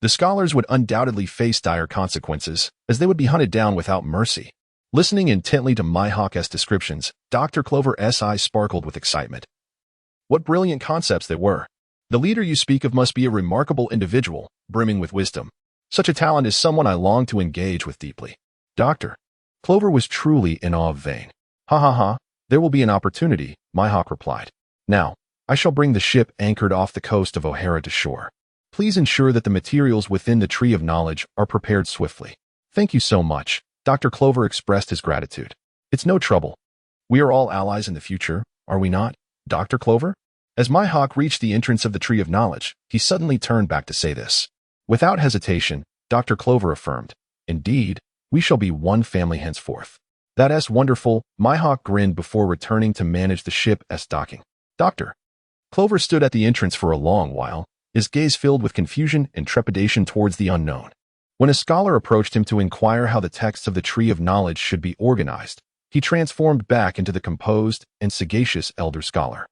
the scholars would undoubtedly face dire consequences, as they would be hunted down without mercy. Listening intently to Mihawk's descriptions, Dr. Clover's eyes sparkled with excitement. What brilliant concepts they were! The leader you speak of must be a remarkable individual, brimming with wisdom. Such a talent is someone I long to engage with deeply. Dr. Clover was truly in awe of Vane. Ha ha ha, there will be an opportunity, Mihawk replied. Now, I shall bring the ship anchored off the coast of O'Hara to shore. Please ensure that the materials within the Tree of Knowledge are prepared swiftly. Thank you so much. Dr. Clover expressed his gratitude. It's no trouble. We are all allies in the future, are we not, Dr. Clover? As Mihawk reached the entrance of the Tree of Knowledge, he suddenly turned back to say this. Without hesitation, Dr. Clover affirmed, Indeed, we shall be one family henceforth. That's wonderful, Mihawk grinned before returning to manage the ship's docking. Dr. Clover stood at the entrance for a long while, his gaze filled with confusion and trepidation towards the unknown. When a scholar approached him to inquire how the texts of the Tree of Knowledge should be organized, he transformed back into the composed and sagacious elder scholar.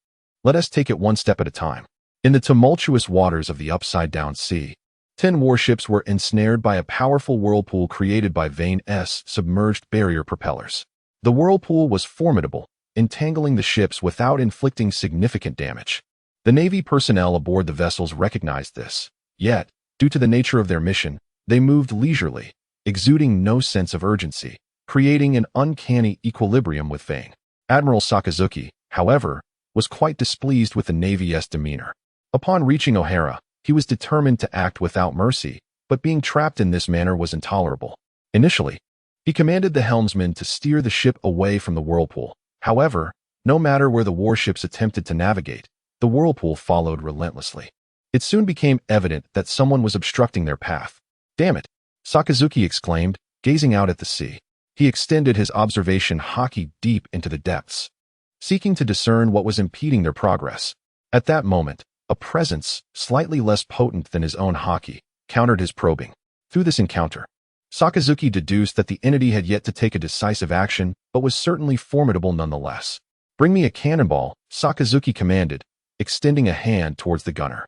Let us take it one step at a time. In the tumultuous waters of the upside-down sea, 10 warships were ensnared by a powerful whirlpool created by Vane's submerged barrier propellers. The whirlpool was formidable, entangling the ships without inflicting significant damage. The Navy personnel aboard the vessels recognized this, yet, due to the nature of their mission, they moved leisurely, exuding no sense of urgency, creating an uncanny equilibrium with Vane. Admiral Sakazuki, however, was quite displeased with the Navy's demeanor. Upon reaching O'Hara, he was determined to act without mercy, but being trapped in this manner was intolerable. Initially, he commanded the helmsman to steer the ship away from the whirlpool. However, no matter where the warships attempted to navigate, the whirlpool followed relentlessly. It soon became evident that someone was obstructing their path. Damn it! Sakazuki exclaimed, gazing out at the sea. He extended his observation hockey deep into the depths, seeking to discern what was impeding their progress. At that moment, a presence, slightly less potent than his own haki, countered his probing. Through this encounter, Sakazuki deduced that the entity had yet to take a decisive action, but was certainly formidable nonetheless. Bring me a cannonball, Sakazuki commanded, extending a hand towards the gunner.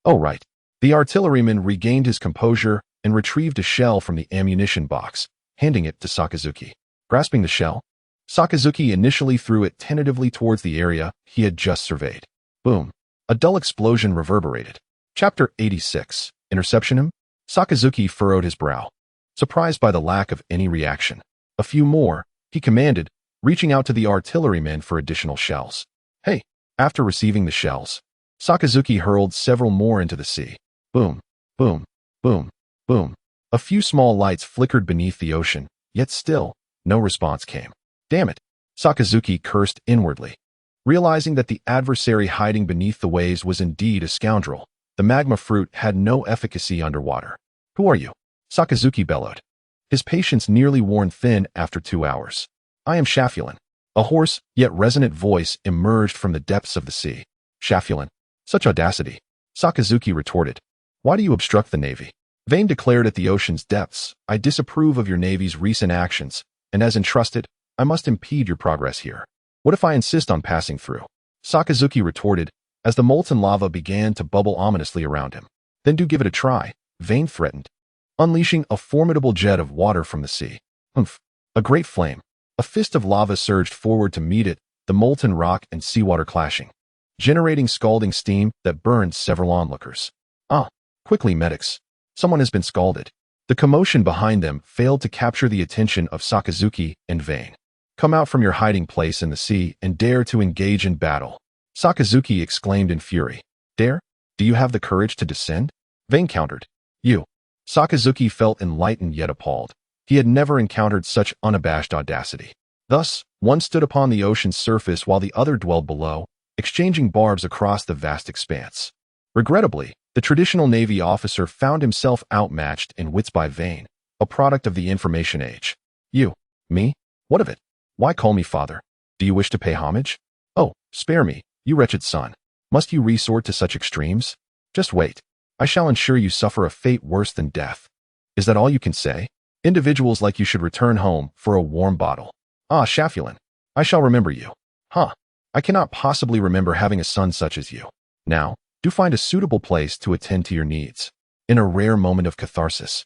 Oh right. The artilleryman regained his composure and retrieved a shell from the ammunition box, handing it to Sakazuki. Grasping the shell, Sakazuki initially threw it tentatively towards the area he had just surveyed. Boom. A dull explosion reverberated. Chapter 86. Interception him? Sakazuki furrowed his brow, surprised by the lack of any reaction. A few more, he commanded, reaching out to the artilleryman for additional shells. Hey! After receiving the shells, Sakazuki hurled several more into the sea. Boom, boom, boom, boom. A few small lights flickered beneath the ocean, yet still, no response came. Damn it! Sakazuki cursed inwardly. Realizing that the adversary hiding beneath the waves was indeed a scoundrel, the magma fruit had no efficacy underwater. Who are you? Sakazuki bellowed, his patience nearly worn thin after 2 hours. I am Shafulin. A hoarse, yet resonant voice emerged from the depths of the sea. Shafulin. Such audacity. Sakazuki retorted. Why do you obstruct the Navy? Vane declared at the ocean's depths, I disapprove of your Navy's recent actions, and as entrusted, I must impede your progress here. What if I insist on passing through? Sakazuki retorted, as the molten lava began to bubble ominously around him. Then do give it a try, Vane threatened, unleashing a formidable jet of water from the sea. Humph! A great flame. A fist of lava surged forward to meet it, the molten rock and seawater clashing, generating scalding steam that burned several onlookers. Ah! Quickly, medics. Someone has been scalded. The commotion behind them failed to capture the attention of Sakazuki and Vane. Come out from your hiding place in the sea and dare to engage in battle. Sakazuki exclaimed in fury. Dare? Do you have the courage to descend? Vane countered. You. Sakazuki felt enlightened yet appalled. He had never encountered such unabashed audacity. Thus, one stood upon the ocean's surface while the other dwelled below, exchanging barbs across the vast expanse. Regrettably, the traditional Navy officer found himself outmatched in wits by Vane, a product of the information age. You? Me? What of it? Why call me father? Do you wish to pay homage? Oh, spare me, you wretched son. Must you resort to such extremes? Just wait. I shall ensure you suffer a fate worse than death. Is that all you can say? Individuals like you should return home for a warm bottle. Ah, Shafulin, I shall remember you. Huh. I cannot possibly remember having a son such as you. Now, do find a suitable place to attend to your needs. In a rare moment of catharsis,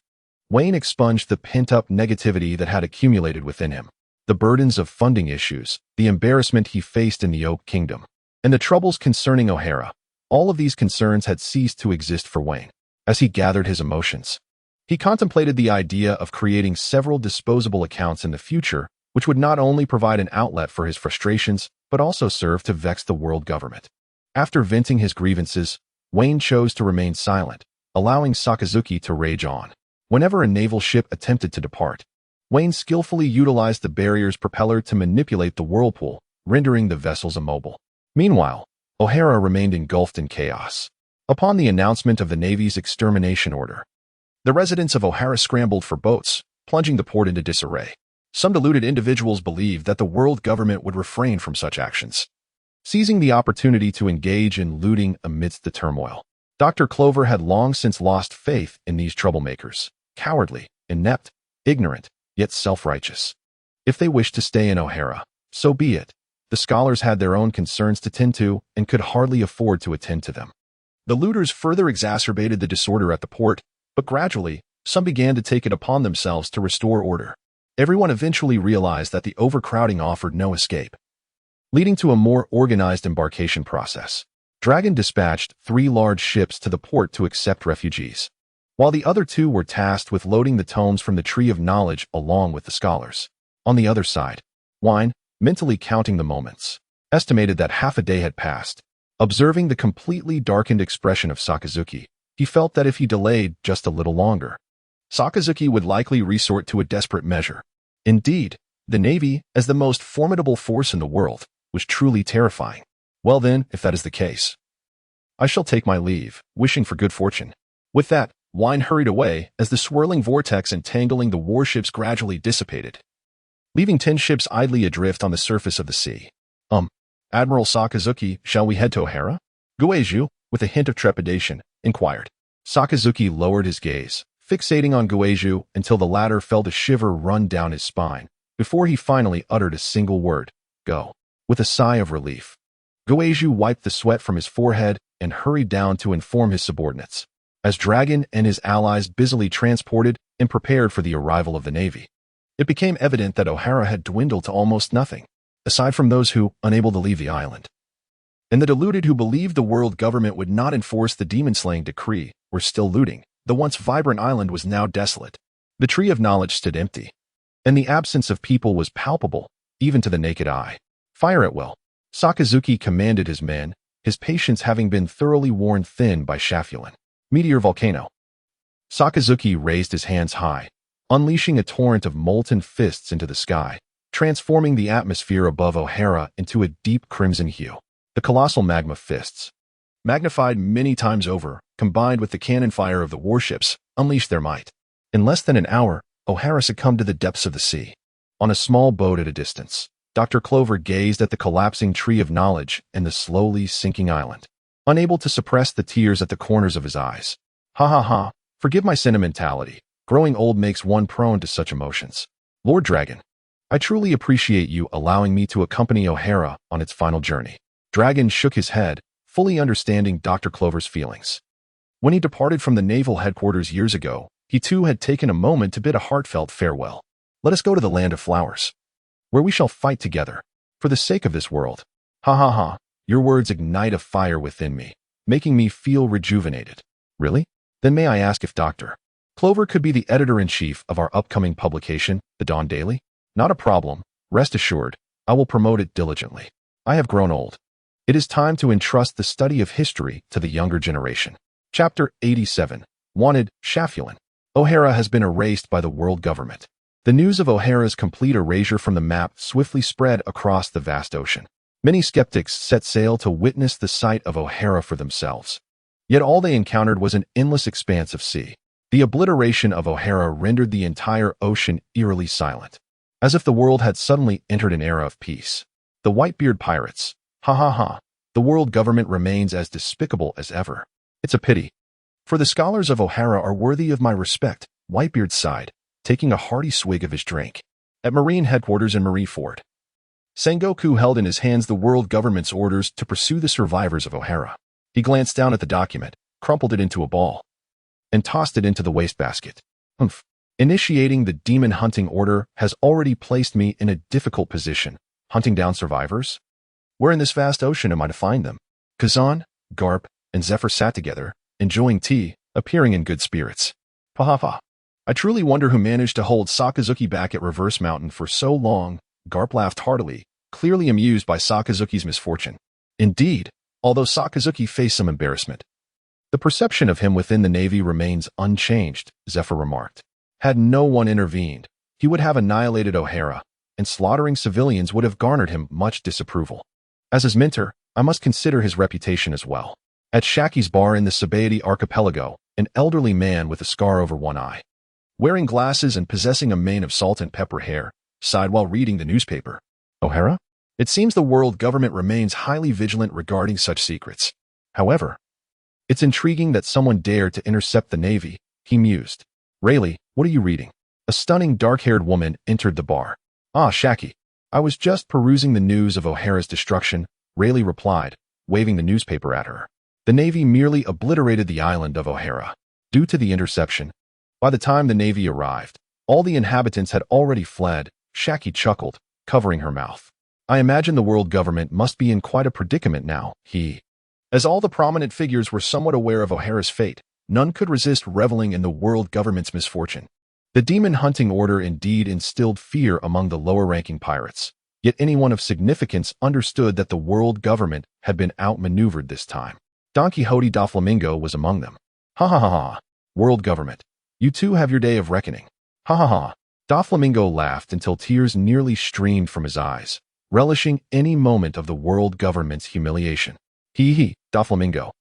Wayne expunged the pent-up negativity that had accumulated within him, the burdens of funding issues, the embarrassment he faced in the Oak Kingdom, and the troubles concerning O'Hara. All of these concerns had ceased to exist for Wayne. As he gathered his emotions, he contemplated the idea of creating several disposable accounts in the future, which would not only provide an outlet for his frustrations, but also serve to vex the world government. After venting his grievances, Wayne chose to remain silent, allowing Sakazuki to rage on. Whenever a naval ship attempted to depart, Wayne skillfully utilized the barrier's propeller to manipulate the whirlpool, rendering the vessels immobile. Meanwhile, O'Hara remained engulfed in chaos. Upon the announcement of the Navy's extermination order, the residents of O'Hara scrambled for boats, plunging the port into disarray. Some deluded individuals believed that the world government would refrain from such actions, seizing the opportunity to engage in looting amidst the turmoil. Dr. Clover had long since lost faith in these troublemakers, cowardly, inept, ignorant, yet self-righteous. If they wished to stay in O'Hara, so be it. The scholars had their own concerns to tend to and could hardly afford to attend to them. The looters further exacerbated the disorder at the port, but gradually, some began to take it upon themselves to restore order. Everyone eventually realized that the overcrowding offered no escape, leading to a more organized embarkation process. Dragon dispatched 3 large ships to the port to accept refugees, while the other 2 were tasked with loading the tomes from the Tree of Knowledge along with the scholars. On the other side, Wine, mentally counting the moments, estimated that half a day had passed. Observing the completely darkened expression of Sakazuki, he felt that if he delayed just a little longer, Sakazuki would likely resort to a desperate measure. Indeed, the Navy, as the most formidable force in the world, was truly terrifying. Well then, if that is the case, I shall take my leave, wishing for good fortune. With that, Wine hurried away as the swirling vortex entangling the warships gradually dissipated, leaving 10 ships idly adrift on the surface of the sea. Admiral Sakazuki, shall we head to O'Hara? Gueju, with a hint of trepidation, inquired. Sakazuki lowered his gaze, fixating on Gueju until the latter felt a shiver run down his spine, before he finally uttered a single word, go. With a sigh of relief, Gueju wiped the sweat from his forehead and hurried down to inform his subordinates, as Dragon and his allies busily transported and prepared for the arrival of the Navy. It became evident that O'Hara had dwindled to almost nothing, aside from those who, unable to leave the island, and the deluded who believed the world government would not enforce the demon-slaying decree, were still looting. The once vibrant island was now desolate. The Tree of Knowledge stood empty, and the absence of people was palpable, even to the naked eye. Fire at will. Sakazuki commanded his men, his patience having been thoroughly worn thin by Shafulin. Meteor volcano. Sakazuki raised his hands high, unleashing a torrent of molten fists into the sky, transforming the atmosphere above O'Hara into a deep crimson hue. The colossal magma fists, magnified many times over, combined with the cannon fire of the warships, unleashed their might. In less than an hour, O'Hara succumbed to the depths of the sea. On a small boat at a distance, Dr. Clover gazed at the collapsing Tree of Knowledge and the slowly sinking island, unable to suppress the tears at the corners of his eyes. Ha ha ha, forgive my sentimentality. Growing old makes one prone to such emotions. Lord Dragon. I truly appreciate you allowing me to accompany O'Hara on its final journey. Dragon shook his head, fully understanding Dr. Clover's feelings. When he departed from the naval headquarters years ago, he too had taken a moment to bid a heartfelt farewell. Let us go to the land of flowers, where we shall fight together, for the sake of this world. Ha ha ha, your words ignite a fire within me, making me feel rejuvenated. Really? Then may I ask if Dr. Clover could be the editor-in-chief of our upcoming publication, the Dawn Daily? Not a problem. Rest assured, I will promote it diligently. I have grown old. It is time to entrust the study of history to the younger generation. Chapter 87. Wanted, Shafulin. O'Hara has been erased by the world government. The news of O'Hara's complete erasure from the map swiftly spread across the vast ocean. Many skeptics set sail to witness the sight of O'Hara for themselves. Yet all they encountered was an endless expanse of sea. The obliteration of O'Hara rendered the entire ocean eerily silent, as if the world had suddenly entered an era of peace. The Whitebeard pirates. Ha ha ha. The world government remains as despicable as ever. It's a pity. For the scholars of O'Hara are worthy of my respect, Whitebeard sighed, taking a hearty swig of his drink. At Marine headquarters in Marineford, Sengoku held in his hands the world government's orders to pursue the survivors of O'Hara. He glanced down at the document, crumpled it into a ball, and tossed it into the wastebasket. Humph. Initiating the demon hunting order has already placed me in a difficult position. Hunting down survivors? Where in this vast ocean am I to find them? Kazan, Garp, and Zephyr sat together, enjoying tea, appearing in good spirits. Pahaha. I truly wonder who managed to hold Sakazuki back at Reverse Mountain for so long. Garp laughed heartily, clearly amused by Sakazuki's misfortune. Indeed, although Sakazuki faced some embarrassment, the perception of him within the Navy remains unchanged, Zephyr remarked. Had no one intervened, he would have annihilated O'Hara, and slaughtering civilians would have garnered him much disapproval. As his mentor, I must consider his reputation as well. At Shaki's bar in the Sabaody archipelago, an elderly man with a scar over one eye, wearing glasses and possessing a mane of salt and pepper hair, sighed while reading the newspaper. O'Hara? It seems the world government remains highly vigilant regarding such secrets. However, it's intriguing that someone dared to intercept the Navy, he mused. Rayleigh, what are you reading? A stunning dark-haired woman entered the bar. Ah, Shaki. I was just perusing the news of O'Hara's destruction, Rayleigh replied, waving the newspaper at her. The Navy merely obliterated the island of O'Hara. Due to the interception, by the time the Navy arrived, all the inhabitants had already fled, Shaki chuckled, covering her mouth. I imagine the world government must be in quite a predicament now, As all the prominent figures were somewhat aware of O'Hara's fate, none could resist reveling in the world government's misfortune. The demon hunting order indeed instilled fear among the lower-ranking pirates, yet anyone of significance understood that the world government had been outmaneuvered this time. Don Quixote da Flamingo was among them. Ha ha ha ha, world government. You too have your day of reckoning. Ha ha ha. Da Flamingo laughed until tears nearly streamed from his eyes, relishing any moment of the world government's humiliation. Hee, Da Flamingo.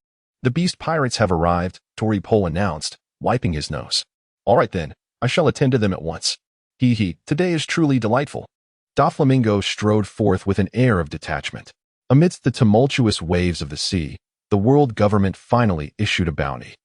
The beast pirates have arrived, Tori Pole announced, wiping his nose. All right then, I shall attend to them at once. Today is truly delightful. Da Flamingo strode forth with an air of detachment. Amidst the tumultuous waves of the sea, the world government finally issued a bounty.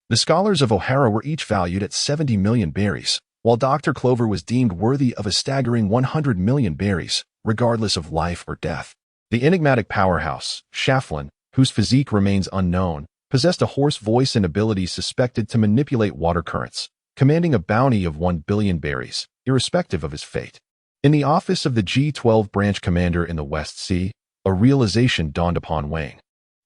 The scholars of O'Hara were each valued at 70 million berries, while Dr. Clover was deemed worthy of a staggering 100 million berries, regardless of life or death. The enigmatic powerhouse, Shafulin, whose physique remains unknown, possessed a hoarse voice and abilities suspected to manipulate water currents, commanding a bounty of 1 billion berries, irrespective of his fate. In the office of the G-12 branch commander in the West Sea, a realization dawned upon Wayne.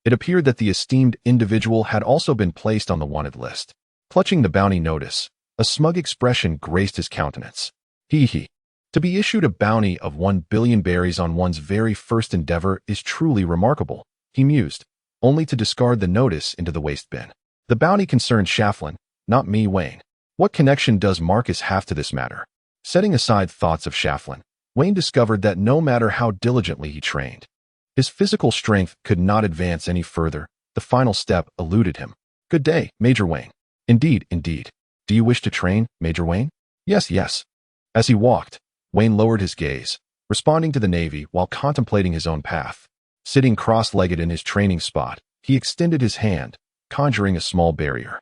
It appeared that the esteemed individual had also been placed on the wanted list. Clutching the bounty notice, a smug expression graced his countenance. To be issued a bounty of 1 billion berries on one's very first endeavor is truly remarkable, he mused, only to discard the notice into the waste bin. The bounty concerned Shafulin, not me, Wayne. What connection does Marcus have to this matter? Setting aside thoughts of Shafulin, Wayne discovered that no matter how diligently he trained, his physical strength could not advance any further. The final step eluded him. Good day, Major Wayne. Indeed. Do you wish to train, Major Wayne? Yes. As he walked, Wayne lowered his gaze, responding to the Navy while contemplating his own path. Sitting cross-legged in his training spot, he extended his hand, conjuring a small barrier.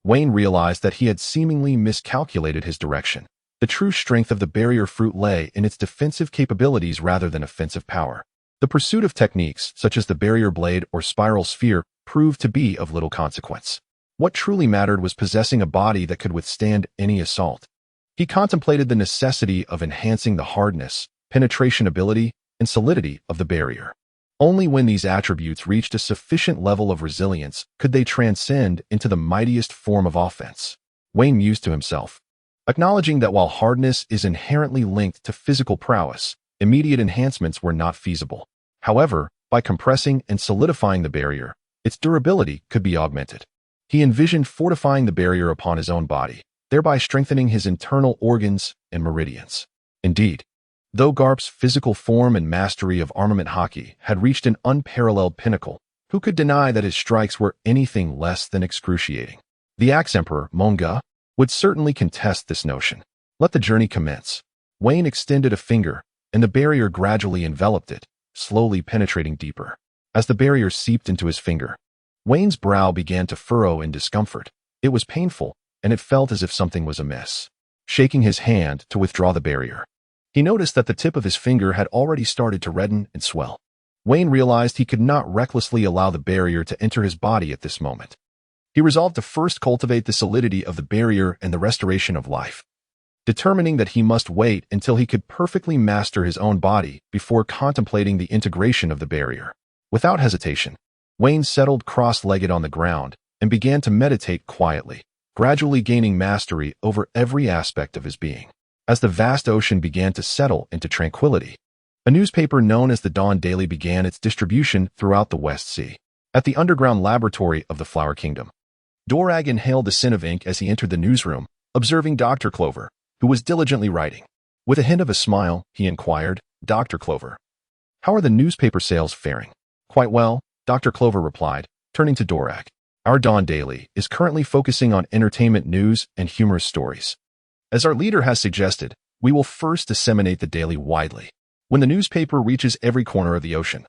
Wayne realized that he had seemingly miscalculated his direction. The true strength of the barrier fruit lay in its defensive capabilities rather than offensive power. The pursuit of techniques, such as the barrier blade or spiral sphere, proved to be of little consequence. What truly mattered was possessing a body that could withstand any assault. He contemplated the necessity of enhancing the hardness, penetration ability, and solidity of the barrier. Only when these attributes reached a sufficient level of resilience could they transcend into the mightiest form of offense. Wayne mused to himself, acknowledging that while hardness is inherently linked to physical prowess, immediate enhancements were not feasible. However, by compressing and solidifying the barrier, its durability could be augmented. He envisioned fortifying the barrier upon his own body, thereby strengthening his internal organs and meridians. Indeed, though Garp's physical form and mastery of armament hockey had reached an unparalleled pinnacle, who could deny that his strikes were anything less than excruciating? The Axe Emperor, Monga, would certainly contest this notion. Let the journey commence. Wayne extended a finger, and the barrier gradually enveloped it, slowly penetrating deeper. As the barrier seeped into his finger, Wayne's brow began to furrow in discomfort. It was painful, and it felt as if something was amiss. Shaking his hand to withdraw the barrier, he noticed that the tip of his finger had already started to redden and swell. Wayne realized he could not recklessly allow the barrier to enter his body at this moment. He resolved to first cultivate the solidity of the barrier and the restoration of life, determining that he must wait until he could perfectly master his own body before contemplating the integration of the barrier. Without hesitation, Wayne settled cross-legged on the ground and began to meditate quietly, gradually gaining mastery over every aspect of his being. As the vast ocean began to settle into tranquility, a newspaper known as the Dawn Daily began its distribution throughout the West Sea. At the underground laboratory of the Flower Kingdom, Dorag inhaled the scent of ink as he entered the newsroom, observing Dr. Clover, who was diligently writing. With a hint of a smile, he inquired, "Dr. Clover, how are the newspaper sales faring?" "Quite well," Dr. Clover replied, turning to Dorag. "Our Dawn Daily is currently focusing on entertainment news and humorous stories. As our leader has suggested, we will first disseminate the daily widely. When the newspaper reaches every corner of the ocean,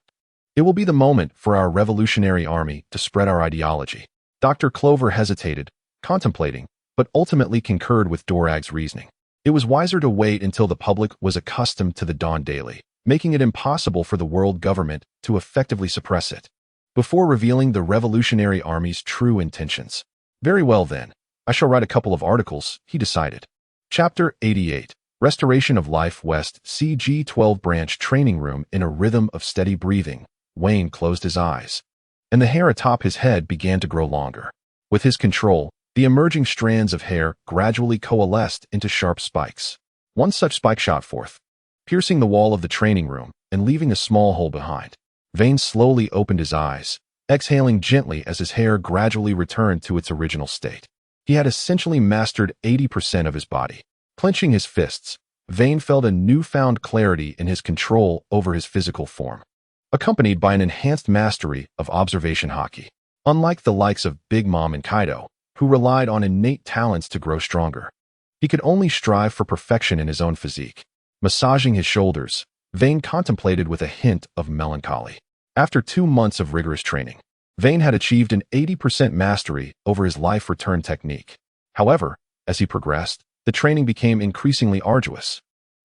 it will be the moment for our revolutionary army to spread our ideology." Dr. Clover hesitated, contemplating, but ultimately concurred with Dorag's reasoning. It was wiser to wait until the public was accustomed to the Dawn Daily, making it impossible for the world government to effectively suppress it, before revealing the Revolutionary Army's true intentions. Very well then, I shall write a couple of articles, he decided. Chapter 88. Restoration of Life. West CG-12 Branch Training Room. In a rhythm of steady breathing, Wayne closed his eyes, and the hair atop his head began to grow longer. With his control, the emerging strands of hair gradually coalesced into sharp spikes. One such spike shot forth, piercing the wall of the training room and leaving a small hole behind. Wayne slowly opened his eyes, exhaling gently as his hair gradually returned to its original state. He had essentially mastered 80% of his body. Clenching his fists, Wayne felt a newfound clarity in his control over his physical form, accompanied by an enhanced mastery of observation hockey. Unlike the likes of Big Mom and Kaido, who relied on innate talents to grow stronger, he could only strive for perfection in his own physique. Massaging his shoulders, Wayne contemplated with a hint of melancholy. After 2 months of rigorous training, Wayne had achieved an 80% mastery over his life return technique. However, as he progressed, the training became increasingly arduous.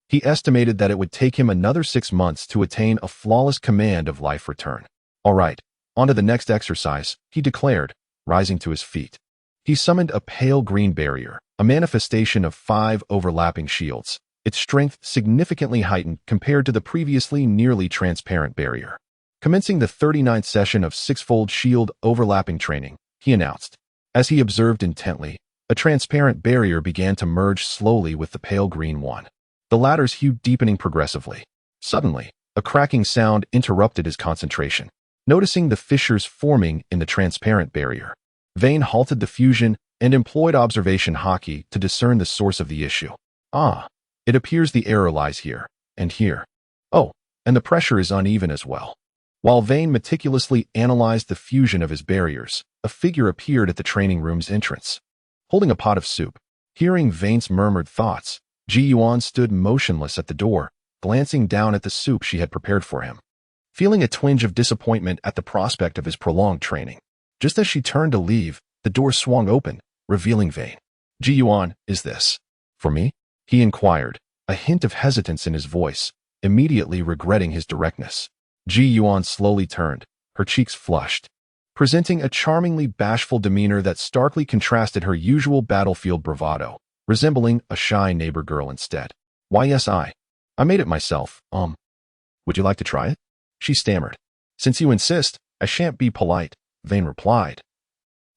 He estimated that it would take him another 6 months to attain a flawless command of life return. "All right, on to the next exercise," he declared, rising to his feet. He summoned a pale green barrier, a manifestation of 5 overlapping shields, its strength significantly heightened compared to the previously nearly transparent barrier. Commencing the 39th session of sixfold shield overlapping training, he announced. As he observed intently, a transparent barrier began to merge slowly with the pale green one, the latter's hue deepening progressively. Suddenly, a cracking sound interrupted his concentration. Noticing the fissures forming in the transparent barrier, Wayne halted the fusion and employed observation hockey to discern the source of the issue. "Ah, it appears the error lies here, and here. Oh, and the pressure is uneven as well." While Wayne meticulously analyzed the fusion of his barriers, a figure appeared at the training room's entrance, holding a pot of soup. Hearing Wayne's murmured thoughts, Ji Yuan stood motionless at the door, glancing down at the soup she had prepared for him, feeling a twinge of disappointment at the prospect of his prolonged training. Just as she turned to leave, the door swung open, revealing Wayne. "Ji Yuan, is this for me?" he inquired, a hint of hesitance in his voice, immediately regretting his directness. Ji Yuan slowly turned, her cheeks flushed, presenting a charmingly bashful demeanor that starkly contrasted her usual battlefield bravado, resembling a shy neighbor girl instead. Why yes, I made it myself, Would you like to try it? She stammered. Since you insist, I shan't be polite, Vane replied,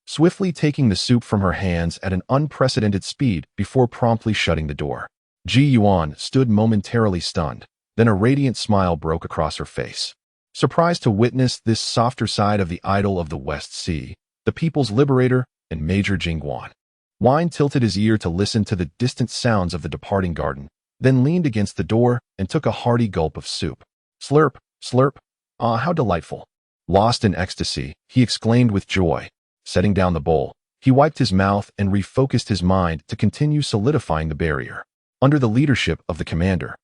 swiftly taking the soup from her hands at an unprecedented speed before promptly shutting the door. Ji Yuan stood momentarily stunned, then a radiant smile broke across her face. Surprised to witness this softer side of the idol of the West Sea, the people's liberator and Major Jingguan. Wine tilted his ear to listen to the distant sounds of the departing garden, then leaned against the door and took a hearty gulp of soup. Slurp, slurp, ah, how delightful. Lost in ecstasy, he exclaimed with joy. Setting down the bowl, he wiped his mouth and refocused his mind to continue solidifying the barrier. Under the leadership of the commander,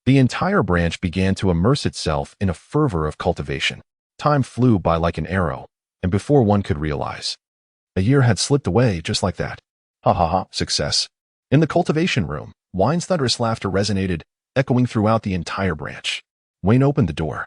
the entire branch began to immerse itself in a fervor of cultivation. Time flew by like an arrow, and before one could realize, a year had slipped away just like that. Ha ha ha, success. In the cultivation room, Wine's thunderous laughter resonated, echoing throughout the entire branch. Wayne opened the door,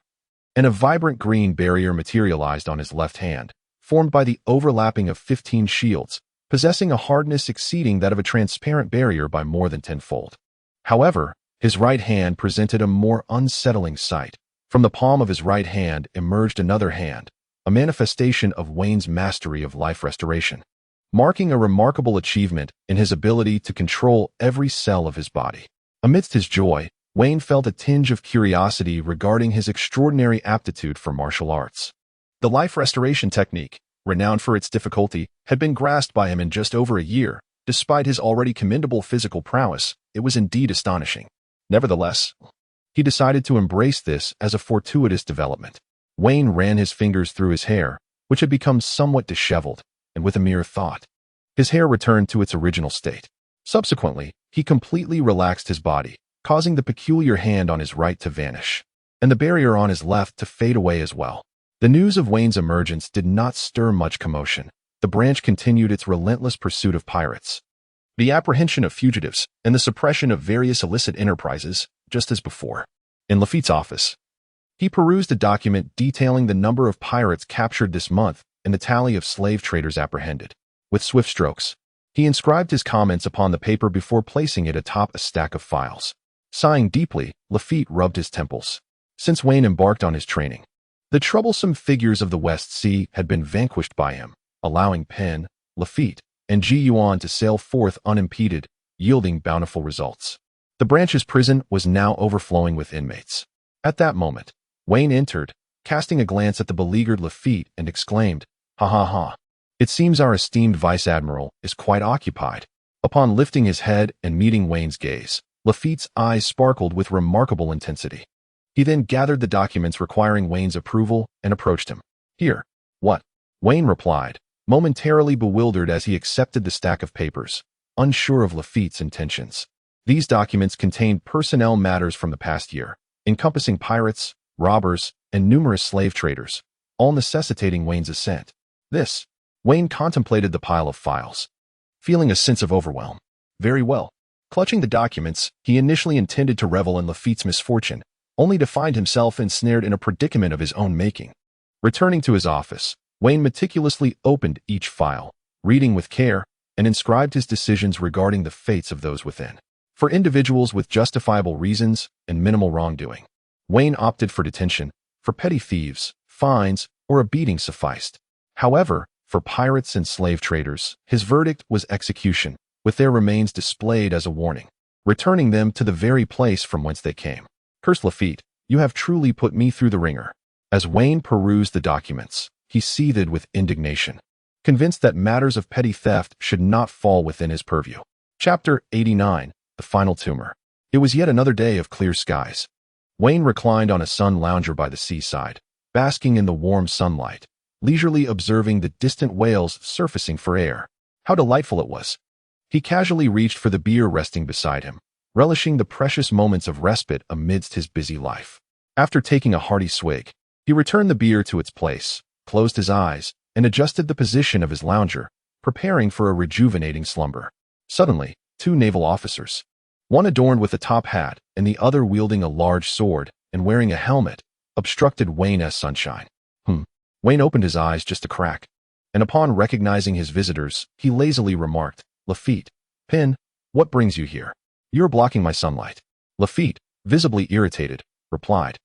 and a vibrant green barrier materialized on his left hand, formed by the overlapping of 15 shields, possessing a hardness exceeding that of a transparent barrier by more than tenfold. However, his right hand presented a more unsettling sight. From the palm of his right hand emerged another hand, a manifestation of Wayne's mastery of life restoration, marking a remarkable achievement in his ability to control every cell of his body. Amidst his joy, Wayne felt a tinge of curiosity regarding his extraordinary aptitude for martial arts. The life restoration technique, renowned for its difficulty, had been grasped by him in just over a year. Despite his already commendable physical prowess, it was indeed astonishing. Nevertheless, he decided to embrace this as a fortuitous development. Wayne ran his fingers through his hair, which had become somewhat disheveled, and with a mere thought, his hair returned to its original state. Subsequently, he completely relaxed his body, causing the peculiar hand on his right to vanish, and the barrier on his left to fade away as well. The news of Wayne's emergence did not stir much commotion. The branch continued its relentless pursuit of pirates, the apprehension of fugitives, and the suppression of various illicit enterprises, just as before. In Lafitte's office, he perused a document detailing the number of pirates captured this month and the tally of slave traders apprehended. With swift strokes, he inscribed his comments upon the paper before placing it atop a stack of files. Sighing deeply, Lafitte rubbed his temples. Since Wayne embarked on his training, the troublesome figures of the West Sea had been vanquished by him, allowing Penn, Lafitte, and Ji Yuan to sail forth unimpeded, yielding bountiful results. The branch's prison was now overflowing with inmates. At that moment, Wayne entered, casting a glance at the beleaguered Lafitte and exclaimed, "Ha ha ha. It seems our esteemed Vice Admiral is quite occupied." Upon lifting his head and meeting Wayne's gaze, Lafitte's eyes sparkled with remarkable intensity. He then gathered the documents requiring Wayne's approval and approached him. "Here." "What?" Wayne replied, momentarily bewildered as he accepted the stack of papers, unsure of Lafitte's intentions. These documents contained personnel matters from the past year, encompassing pirates, robbers, and numerous slave traders, all necessitating Wayne's assent. Wayne contemplated the pile of files, feeling a sense of overwhelm. Very well. Clutching the documents, he initially intended to revel in Lafitte's misfortune, only to find himself ensnared in a predicament of his own making. Returning to his office, Wayne meticulously opened each file, reading with care, and inscribed his decisions regarding the fates of those within. For individuals with justifiable reasons and minimal wrongdoing, Wayne opted for detention. For petty thieves, fines, or a beating sufficed. However, for pirates and slave traders, his verdict was execution, with their remains displayed as a warning, returning them to the very place from whence they came. "Curse Lafitte, you have truly put me through the ringer." As Wayne perused the documents, he seethed with indignation, convinced that matters of petty theft should not fall within his purview. Chapter 89, The Final Tumor. It was yet another day of clear skies. Wayne reclined on a sun lounger by the seaside, basking in the warm sunlight, leisurely observing the distant whales surfacing for air. How delightful it was. He casually reached for the beer resting beside him, relishing the precious moments of respite amidst his busy life. After taking a hearty swig, he returned the beer to its place, closed his eyes, and adjusted the position of his lounger, preparing for a rejuvenating slumber. Suddenly, two naval officers, One adorned with a top hat and the other wielding a large sword and wearing a helmet, obstructed Wayne's sunshine. Wayne opened his eyes just a crack, and upon recognizing his visitors, he lazily remarked, "Lafitte, Penn, what brings you here? You're blocking my sunlight." Lafitte, visibly irritated, replied,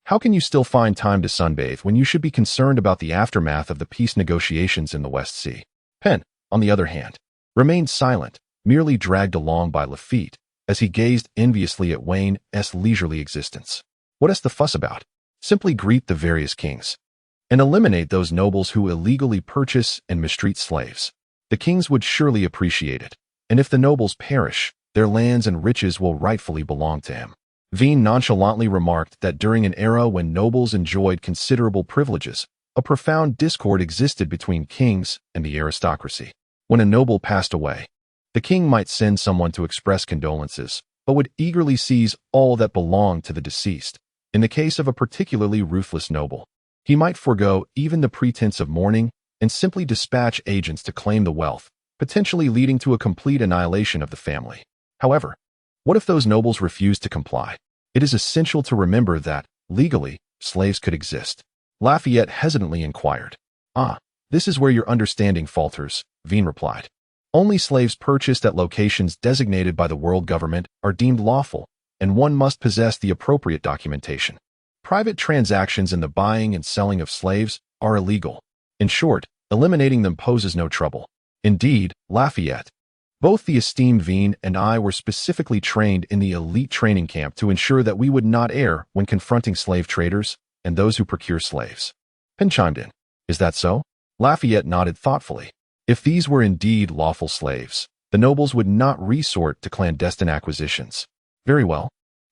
"How can you still find time to sunbathe when you should be concerned about the aftermath of the peace negotiations in the West Sea?" Penn, on the other hand, remained silent, merely dragged along by Lafitte, as he gazed enviously at Wayne's leisurely existence. "What is the fuss about? Simply greet the various kings and eliminate those nobles who illegally purchase and mistreat slaves. The kings would surely appreciate it, and if the nobles perish, their lands and riches will rightfully belong to him." Veen nonchalantly remarked that during an era when nobles enjoyed considerable privileges, a profound discord existed between kings and the aristocracy. When a noble passed away, the king might send someone to express condolences, but would eagerly seize all that belonged to the deceased. In the case of a particularly ruthless noble, he might forego even the pretense of mourning and simply dispatch agents to claim the wealth, potentially leading to a complete annihilation of the family. However, what if those nobles refused to comply? It is essential to remember that, legally, slaves could exist. Lafayette hesitantly inquired. This is where your understanding falters," Veen replied. "Only slaves purchased at locations designated by the world government are deemed lawful, and one must possess the appropriate documentation. Private transactions in the buying and selling of slaves are illegal. In short, eliminating them poses no trouble." Indeed, Lafayette, both the esteemed Veen and I were specifically trained in the elite training camp to ensure that we would not err when confronting slave traders and those who procure slaves. Penn chimed in. "Is that so?" Lafayette nodded thoughtfully. "If these were indeed lawful slaves, the nobles would not resort to clandestine acquisitions." "Very well.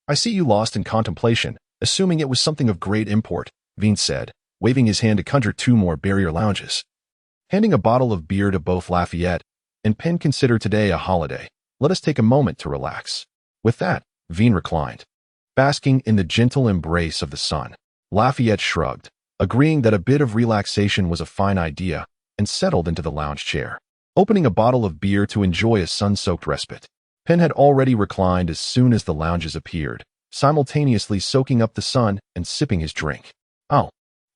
I see you lost in contemplation, assuming it was something of great import," Veen said, waving his hand to conjure 2 more barrier lounges. Handing a bottle of beer to both Lafayette and Penn, "Consider today a holiday. Let us take a moment to relax." With that, Veen reclined, basking in the gentle embrace of the sun. Lafayette shrugged, agreeing that a bit of relaxation was a fine idea, and settled into the lounge chair, opening a bottle of beer to enjoy a sun-soaked respite. Penn had already reclined as soon as the lounges appeared, simultaneously soaking up the sun and sipping his drink.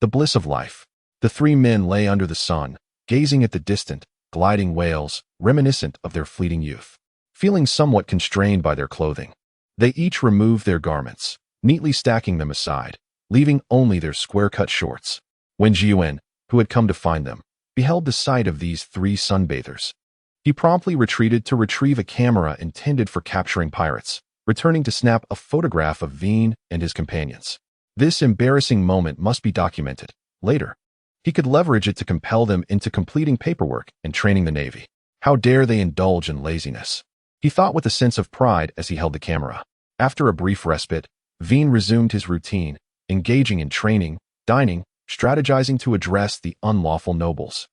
The bliss of life. The 3 men lay under the sun, gazing at the distant, gliding whales, reminiscent of their fleeting youth. Feeling somewhat constrained by their clothing, they each removed their garments, neatly stacking them aside, leaving only their square-cut shorts. When Jiuan, who had come to find them, beheld the sight of these 3 sunbathers, he promptly retreated to retrieve a camera intended for capturing pirates, returning to snap a photograph of Veen and his companions. This embarrassing moment must be documented. Later, he could leverage it to compel them into completing paperwork and training the Navy. How dare they indulge in laziness? He thought with a sense of pride as he held the camera. After a brief respite, Veen resumed his routine, engaging in training, dining, strategizing to address the unlawful nobles,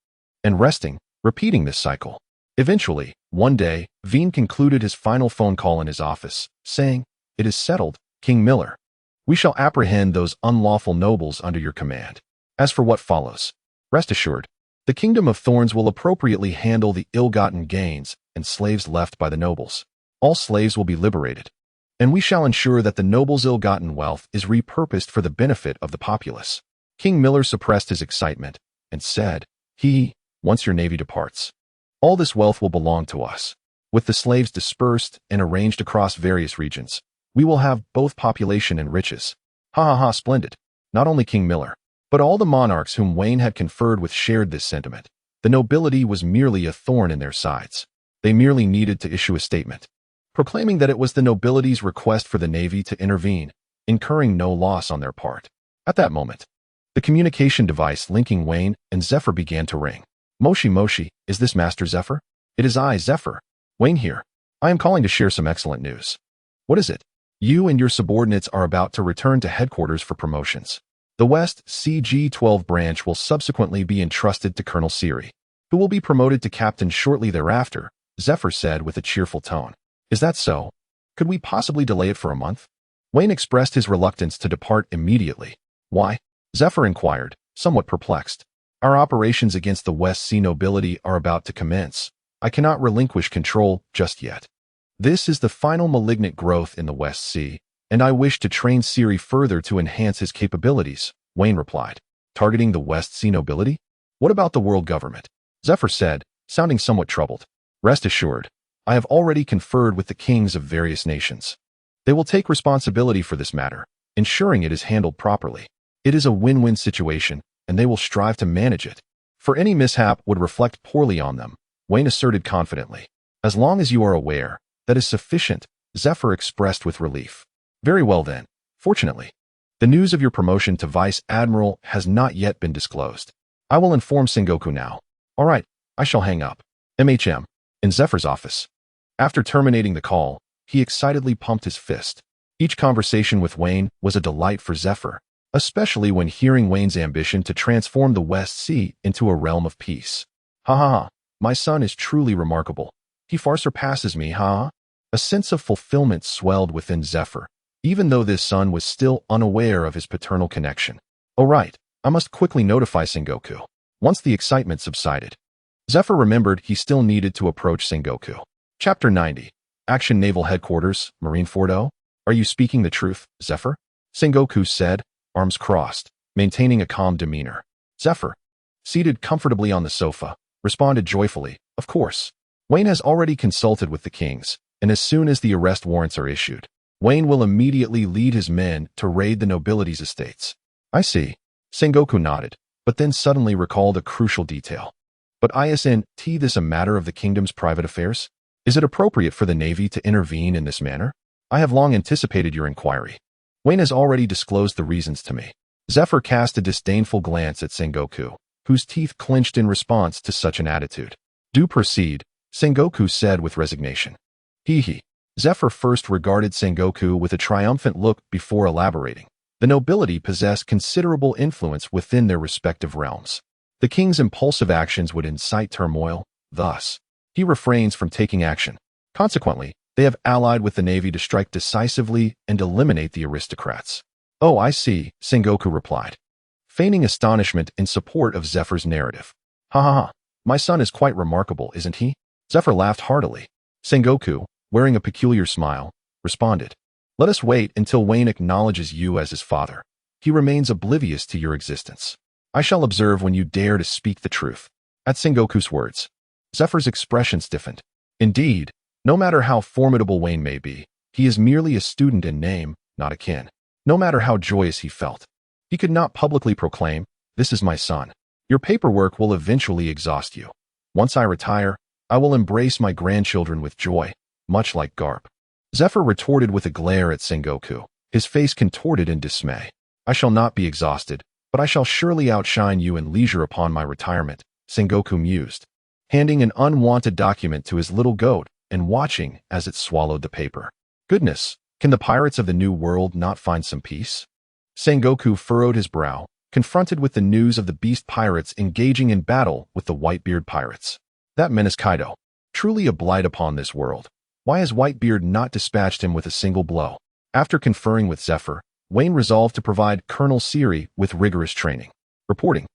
and resting, repeating this cycle. Eventually, one day, Veen concluded his final phone call in his office, saying, "It is settled, King Miller. We shall apprehend those unlawful nobles under your command. As for what follows, rest assured, the Kingdom of Thorns will appropriately handle the ill-gotten gains and slaves left by the nobles. All slaves will be liberated, and we shall ensure that the nobles' ill-gotten wealth is repurposed for the benefit of the populace." King Miller suppressed his excitement and said, "Once your navy departs, all this wealth will belong to us. With the slaves dispersed and arranged across various regions, we will have both population and riches." Splendid. Not only King Miller, but all the monarchs whom Wayne had conferred with shared this sentiment. The nobility was merely a thorn in their sides. They merely needed to issue a statement, proclaiming that it was the nobility's request for the Navy to intervene, incurring no loss on their part. At that moment, the communication device linking Wayne and Zephyr began to ring. Moshi, is this Master Zephyr?" "It is I, Zephyr. Wayne here. I am calling to share some excellent news." "What is it?" "You and your subordinates are about to return to headquarters for promotions. The West CG-12 branch will subsequently be entrusted to Colonel Siri, who will be promoted to captain shortly thereafter," Zephyr said with a cheerful tone. "Is that so? Could we possibly delay it for a month?" Wayne expressed his reluctance to depart immediately. "Why?" Zephyr inquired, somewhat perplexed. "Our operations against the West Sea nobility are about to commence. I cannot relinquish control just yet." This is the final malignant growth in the West Sea, and I wish to train Siri further to enhance his capabilities, Wayne replied. Targeting the West Sea nobility? What about the world government? Zephyr said, sounding somewhat troubled. Rest assured, I have already conferred with the kings of various nations. They will take responsibility for this matter, ensuring it is handled properly. It is a win-win situation, and they will strive to manage it. For any mishap would reflect poorly on them, Wayne asserted confidently. As long as you are aware, that is sufficient, Zephyr expressed with relief. Very well then. Fortunately, the news of your promotion to Vice Admiral has not yet been disclosed. I will inform Sengoku now. All right, I shall hang up. MHM. In Zephyr's office. After terminating the call, he excitedly pumped his fist. Each conversation with Wayne was a delight for Zephyr, especially when hearing Wayne's ambition to transform the West Sea into a realm of peace. Ha ha ha, my son is truly remarkable. He far surpasses me, ha? A sense of fulfillment swelled within Zephyr, even though this son was still unaware of his paternal connection. Oh right, I must quickly notify Sengoku. Once the excitement subsided, Zephyr remembered he still needed to approach Sengoku. Chapter 90. Action Naval Headquarters, Marineford O. Are you speaking the truth, Zephyr? Sengoku said, arms crossed, maintaining a calm demeanor. Zephyr, seated comfortably on the sofa, responded joyfully, of course. Wayne has already consulted with the kings, and as soon as the arrest warrants are issued, Wayne will immediately lead his men to raid the nobility's estates. I see. Sengoku nodded, but then suddenly recalled a crucial detail. But isn't this a matter of the kingdom's private affairs? Is it appropriate for the Navy to intervene in this manner? I have long anticipated your inquiry. Wayne has already disclosed the reasons to me. Zephyr cast a disdainful glance at Sengoku, whose teeth clenched in response to such an attitude. Do proceed, Sengoku said with resignation. Hee. Zephyr first regarded Sengoku with a triumphant look before elaborating. The nobility possessed considerable influence within their respective realms. The king's impulsive actions would incite turmoil, thus, he refrains from taking action. Consequently, they have allied with the Navy to strike decisively and eliminate the aristocrats. Oh, I see, Sengoku replied, feigning astonishment in support of Zephyr's narrative. Ha ha ha, my son is quite remarkable, isn't he? Zephyr laughed heartily. Sengoku, wearing a peculiar smile, responded. Let us wait until Wayne acknowledges you as his father. He remains oblivious to your existence. I shall observe when you dare to speak the truth. At Sengoku's words, Zephyr's expression stiffened. Indeed, no matter how formidable Wayne may be, he is merely a student in name, not a kin. No matter how joyous he felt, he could not publicly proclaim, this is my son. Your paperwork will eventually exhaust you. Once I retire, I will embrace my grandchildren with joy, much like Garp. Zephyr retorted with a glare at Sengoku, his face contorted in dismay. I shall not be exhausted, but I shall surely outshine you in leisure upon my retirement, Sengoku mused, handing an unwanted document to his little goat and watching as it swallowed the paper. Goodness, can the pirates of the New World not find some peace? Sengoku furrowed his brow, confronted with the news of the beast pirates engaging in battle with the Whitebeard pirates. That menace Kaido, truly a blight upon this world. Why has Whitebeard not dispatched him with a single blow? After conferring with Zephyr, Wayne resolved to provide Colonel Siri with rigorous training. Reporting.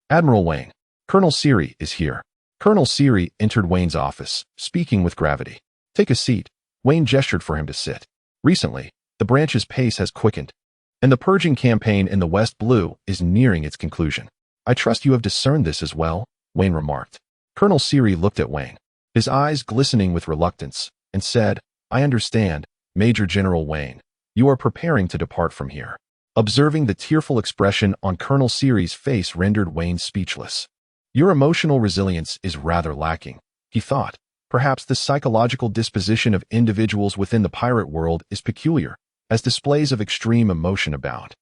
Admiral Wayne, Colonel Siri is here. Colonel Siri entered Wayne's office, speaking with gravity. Take a seat. Wayne gestured for him to sit. Recently, the branch's pace has quickened, and the purging campaign in the West Blue is nearing its conclusion. I trust you have discerned this as well, Wayne remarked. Colonel Siri looked at Wayne, his eyes glistening with reluctance, and said, I understand, Major General Wayne. You are preparing to depart from here. Observing the tearful expression on Colonel Siri's face rendered Wayne speechless. Your emotional resilience is rather lacking, he thought. Perhaps the psychological disposition of individuals within the pirate world is peculiar, as displays of extreme emotion abound.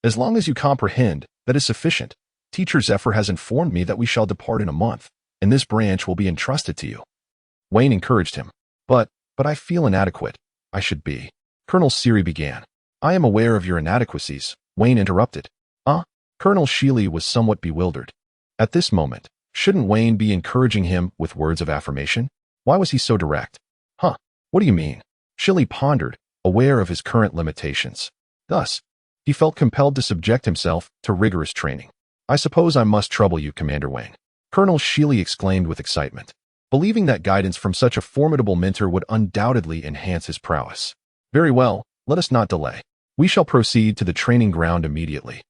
As long as you comprehend, that is sufficient. Teacher Zephyr has informed me that we shall depart in a month, and this branch will be entrusted to you. Wayne encouraged him. But I feel inadequate. I should be. Colonel Siri began. I am aware of your inadequacies, Wayne interrupted. Colonel Sheely was somewhat bewildered. At this moment, shouldn't Wayne be encouraging him with words of affirmation? Why was he so direct? What do you mean? Sheely pondered, aware of his current limitations. Thus, he felt compelled to subject himself to rigorous training. I suppose I must trouble you, Commander Wayne. Colonel Sheely exclaimed with excitement. believing that guidance from such a formidable mentor would undoubtedly enhance his prowess. Very well, let us not delay. We shall proceed to the training ground immediately.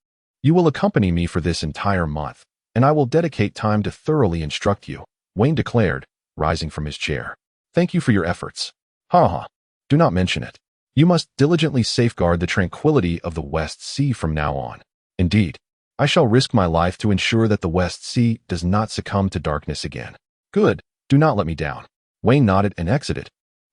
You will accompany me for this entire month, and I will dedicate time to thoroughly instruct you, Wayne declared, rising from his chair. Thank you for your efforts. Ha ha. Do not mention it. You must diligently safeguard the tranquility of the West Sea from now on. Indeed, I shall risk my life to ensure that the West Sea does not succumb to darkness again. Good. Do not let me down. Wayne nodded and exited,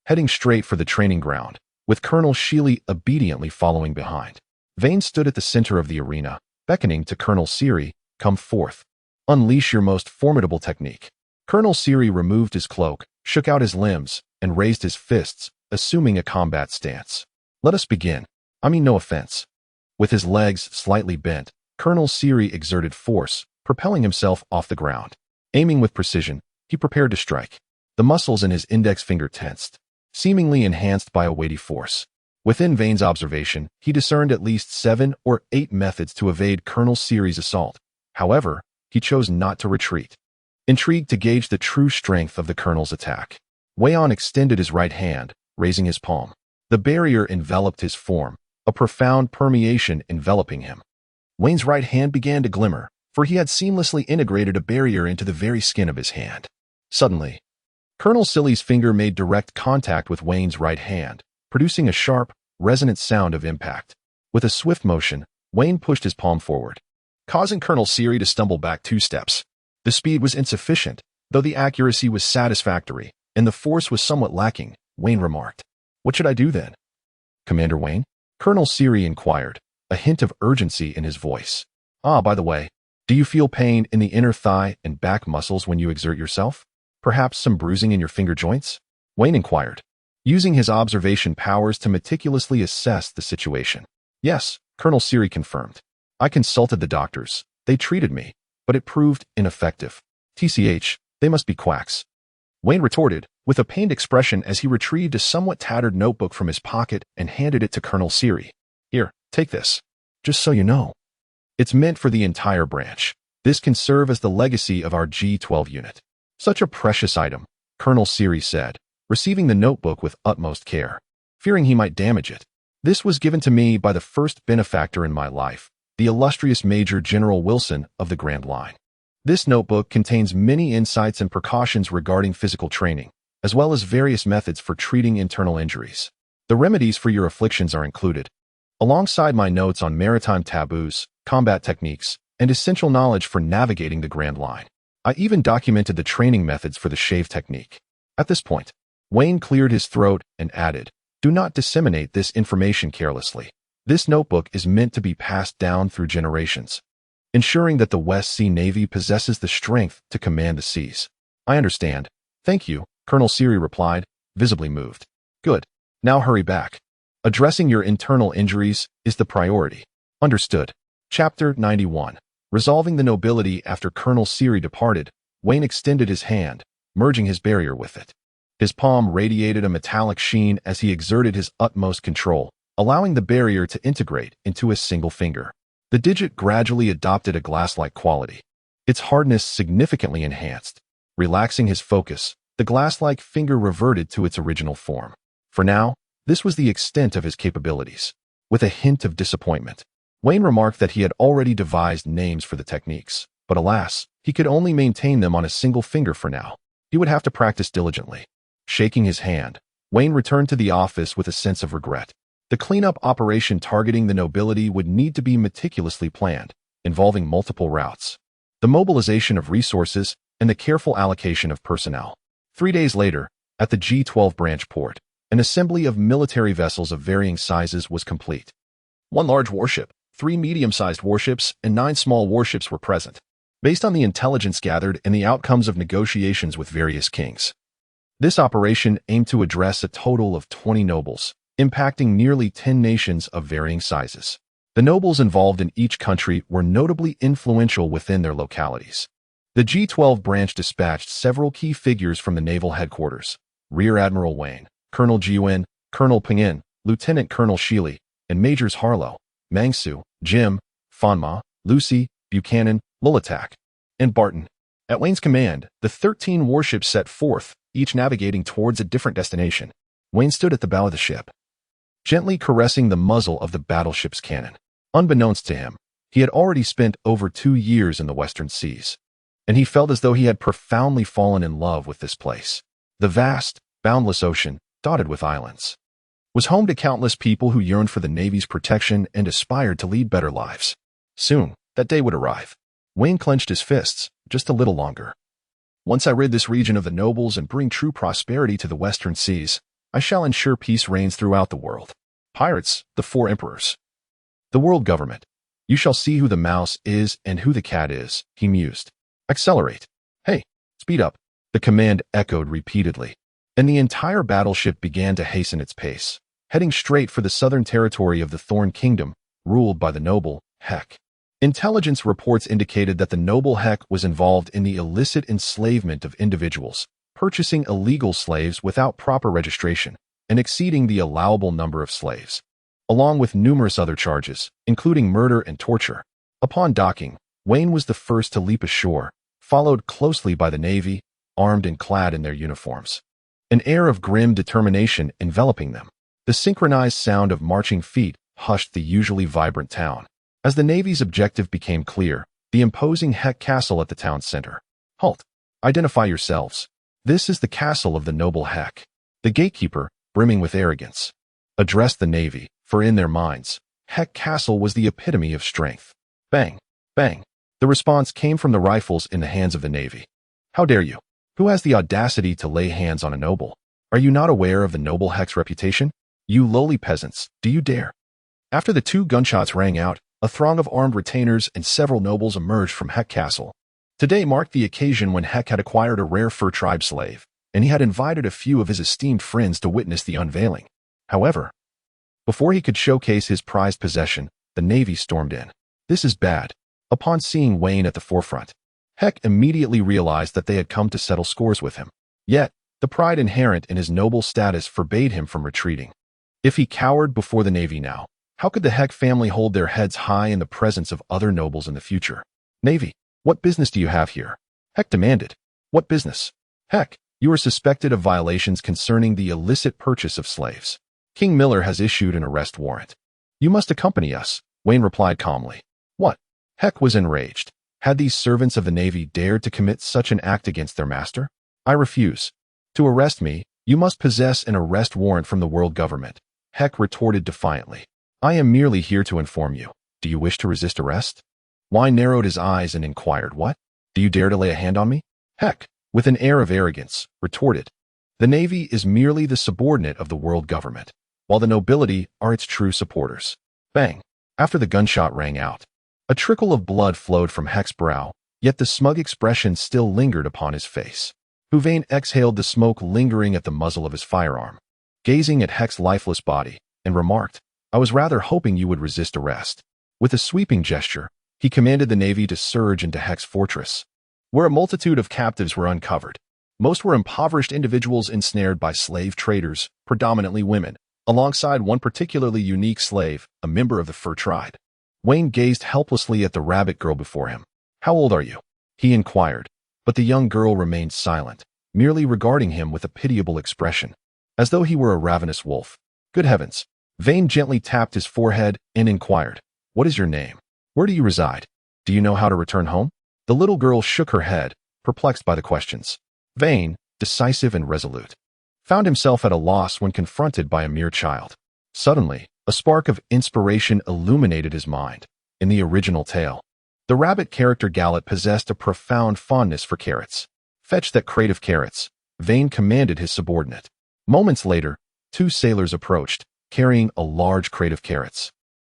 heading straight for the training ground, with Colonel Sheely obediently following behind. Vane stood at the center of the arena, beckoning to Colonel Siri, come forth. Unleash your most formidable technique. Colonel Siri removed his cloak, shook out his limbs, and raised his fists, assuming a combat stance. Let us begin. I mean no offense. With his legs slightly bent, Colonel Siri exerted force, propelling himself off the ground. Aiming with precision, he prepared to strike. The muscles in his index finger tensed, seemingly enhanced by a weighty force. Within Vane's observation, he discerned at least 7 or 8 methods to evade Colonel Siri's assault. However, he chose not to retreat. Intrigued to gauge the true strength of the Colonel's attack, Wayon extended his right hand, raising his palm. The barrier enveloped his form, a profound permeation enveloping him. Wayne's right hand began to glimmer, for he had seamlessly integrated a barrier into the very skin of his hand. Suddenly, Colonel Silly's finger made direct contact with Wayne's right hand, producing a sharp, resonant sound of impact. With a swift motion, Wayne pushed his palm forward, causing Colonel Siri to stumble back 2 steps. The speed was insufficient, though the accuracy was satisfactory, and the force was somewhat lacking, Wayne remarked. What should I do then? Commander Wayne? Colonel Siri inquired, a hint of urgency in his voice. Ah, by the way, do you feel pain in the inner thigh and back muscles when you exert yourself? Perhaps some bruising in your finger joints? Wayne inquired, using his observation powers to meticulously assess the situation. Yes, Colonel Siri confirmed. I consulted the doctors. They treated me, but it proved ineffective. TCH, they must be quacks. Wayne retorted, with a pained expression as he retrieved a somewhat tattered notebook from his pocket and handed it to Colonel Siri. Here, take this. Just so you know, it's meant for the entire branch. This can serve as the legacy of our G12 unit. Such a precious item, Colonel Siri said, receiving the notebook with utmost care, fearing he might damage it. This was given to me by the first benefactor in my life, the illustrious Major General Wilson of the Grand Line. This notebook contains many insights and precautions regarding physical training, as well as various methods for treating internal injuries. The remedies for your afflictions are included, alongside my notes on maritime taboos, combat techniques, and essential knowledge for navigating the Grand Line. I even documented the training methods for the shave technique. At this point, Wayne cleared his throat and added, do not disseminate this information carelessly. This notebook is meant to be passed down through generations, ensuring that the West Sea Navy possesses the strength to command the seas. I understand. Thank you, Colonel Siri replied, visibly moved. Good. Now hurry back. Addressing your internal injuries is the priority. Understood. Chapter 91. Resolving the nobility. After Colonel Siri departed, Wayne extended his hand, merging his barrier with it. His palm radiated a metallic sheen as he exerted his utmost control, allowing the barrier to integrate into a single finger. The digit gradually adopted a glass-like quality, its hardness significantly enhanced. Relaxing his focus, the glass-like finger reverted to its original form. For now, this was the extent of his capabilities. With a hint of disappointment, Wayne remarked that he had already devised names for the techniques, but alas, he could only maintain them on a single finger for now. He would have to practice diligently. Shaking his hand, Wayne returned to the office with a sense of regret. The cleanup operation targeting the nobility would need to be meticulously planned, involving multiple routes, the mobilization of resources, and the careful allocation of personnel. 3 days later, at the G12 branch port, an assembly of military vessels of varying sizes was complete. 1 large warship, 3 medium-sized warships, and 9 small warships were present, based on the intelligence gathered and the outcomes of negotiations with various kings. This operation aimed to address a total of 20 nobles, impacting nearly 10 nations of varying sizes. The nobles involved in each country were notably influential within their localities. The G12 branch dispatched several key figures from the naval headquarters: Rear Admiral Wayne, Colonel Jiwen, Colonel Pingin, Lieutenant Colonel Sheely, and Majors Harlow, Mangsu, Jim, Fanma, Lucy, Buchanan, Lulatak, and Barton. At Wayne's command, the 13 warships set forth, each navigating towards a different destination. Wayne stood at the bow of the ship, gently caressing the muzzle of the battleship's cannon. Unbeknownst to him, he had already spent over 2 years in the western seas, and he felt as though he had profoundly fallen in love with this place. The vast, boundless ocean, dotted with islands, was home to countless people who yearned for the Navy's protection and aspired to lead better lives. Soon, that day would arrive. Wayne clenched his fists, just a little longer. Once I rid this region of the nobles and bring true prosperity to the western seas, I shall ensure peace reigns throughout the world. Pirates, the 4 emperors. The world government. You shall see who the mouse is and who the cat is, he mused. Accelerate. Hey, speed up. The command echoed repeatedly, and the entire battleship began to hasten its pace, heading straight for the southern territory of the Thorn Kingdom, ruled by the noble Heck. Intelligence reports indicated that the noble Heck was involved in the illicit enslavement of individuals, purchasing illegal slaves without proper registration, and exceeding the allowable number of slaves, along with numerous other charges, including murder and torture. Upon docking, Wayne was the first to leap ashore, followed closely by the Navy, armed and clad in their uniforms, an air of grim determination enveloping them. The synchronized sound of marching feet hushed the usually vibrant town. As the Navy's objective became clear, the imposing Heck Castle at the town center. Halt! Identify yourselves. This is the castle of the noble Heck. The gatekeeper, brimming with arrogance, addressed the Navy, for in their minds, Heck Castle was the epitome of strength. Bang! Bang! The response came from the rifles in the hands of the Navy. How dare you? Who has the audacity to lay hands on a noble? Are you not aware of the noble Heck's reputation? You lowly peasants, do you dare? After the 2 gunshots rang out, a throng of armed retainers and several nobles emerged from Heck Castle. Today marked the occasion when Heck had acquired a rare fur tribe slave, and he had invited a few of his esteemed friends to witness the unveiling. However, before he could showcase his prized possession, the Navy stormed in. This is bad. Upon seeing Wayne at the forefront, Heck immediately realized that they had come to settle scores with him. Yet, the pride inherent in his noble status forbade him from retreating. If he cowered before the Navy now, how could the Heck family hold their heads high in the presence of other nobles in the future? Navy, what business do you have here? Heck demanded. What business? Heck, you are suspected of violations concerning the illicit purchase of slaves. King Miller has issued an arrest warrant. You must accompany us, Wayne replied calmly. What? Heck was enraged. Had these servants of the Navy dared to commit such an act against their master? I refuse. To arrest me, you must possess an arrest warrant from the world government, Heck retorted defiantly. I am merely here to inform you. Do you wish to resist arrest? Wayne narrowed his eyes and inquired, what? Do you dare to lay a hand on me? Heck, with an air of arrogance, retorted. The Navy is merely the subordinate of the world government, while the nobility are its true supporters. Bang! After the gunshot rang out, a trickle of blood flowed from Heck's brow, yet the smug expression still lingered upon his face. Wayne exhaled the smoke lingering at the muzzle of his firearm, gazing at Heck's lifeless body, and remarked, I was rather hoping you would resist arrest. With a sweeping gesture, he commanded the Navy to surge into Heck's fortress, where a multitude of captives were uncovered. Most were impoverished individuals ensnared by slave traders, predominantly women, alongside one particularly unique slave, a member of the fur tribe. Wayne gazed helplessly at the rabbit girl before him. How old are you? He inquired, but the young girl remained silent, merely regarding him with a pitiable expression, as though he were a ravenous wolf. Good heavens! Wayne gently tapped his forehead and inquired, what is your name? Where do you reside? Do you know how to return home? The little girl shook her head, perplexed by the questions. Wayne, decisive and resolute, found himself at a loss when confronted by a mere child. Suddenly, a spark of inspiration illuminated his mind. In the original tale, the rabbit character Gallet possessed a profound fondness for carrots. Fetch that crate of carrots, Wayne commanded his subordinate. Moments later, 2 sailors approached, carrying a large crate of carrots,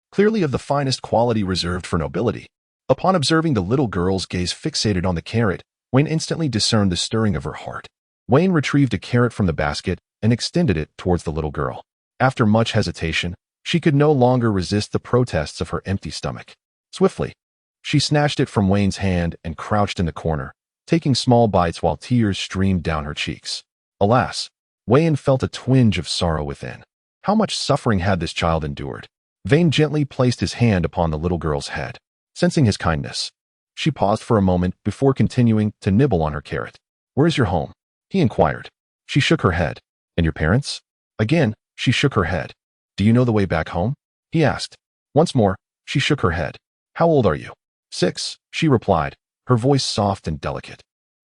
clearly of the finest quality reserved for nobility. Upon observing the little girl's gaze fixated on the carrot, Wayne instantly discerned the stirring of her heart. Wayne retrieved a carrot from the basket and extended it towards the little girl. After much hesitation, she could no longer resist the protests of her empty stomach. Swiftly, she snatched it from Wayne's hand and crouched in the corner, taking small bites while tears streamed down her cheeks. Alas, Wayne felt a twinge of sorrow within. How much suffering had this child endured? Wayne gently placed his hand upon the little girl's head. Sensing his kindness, She paused for a moment before continuing to nibble on her carrot. Where is your home? He inquired. She shook her head. And your parents? Again, she shook her head. Do you know the way back home? He asked. Once more, she shook her head. How old are you? 6, she replied, her voice soft and delicate.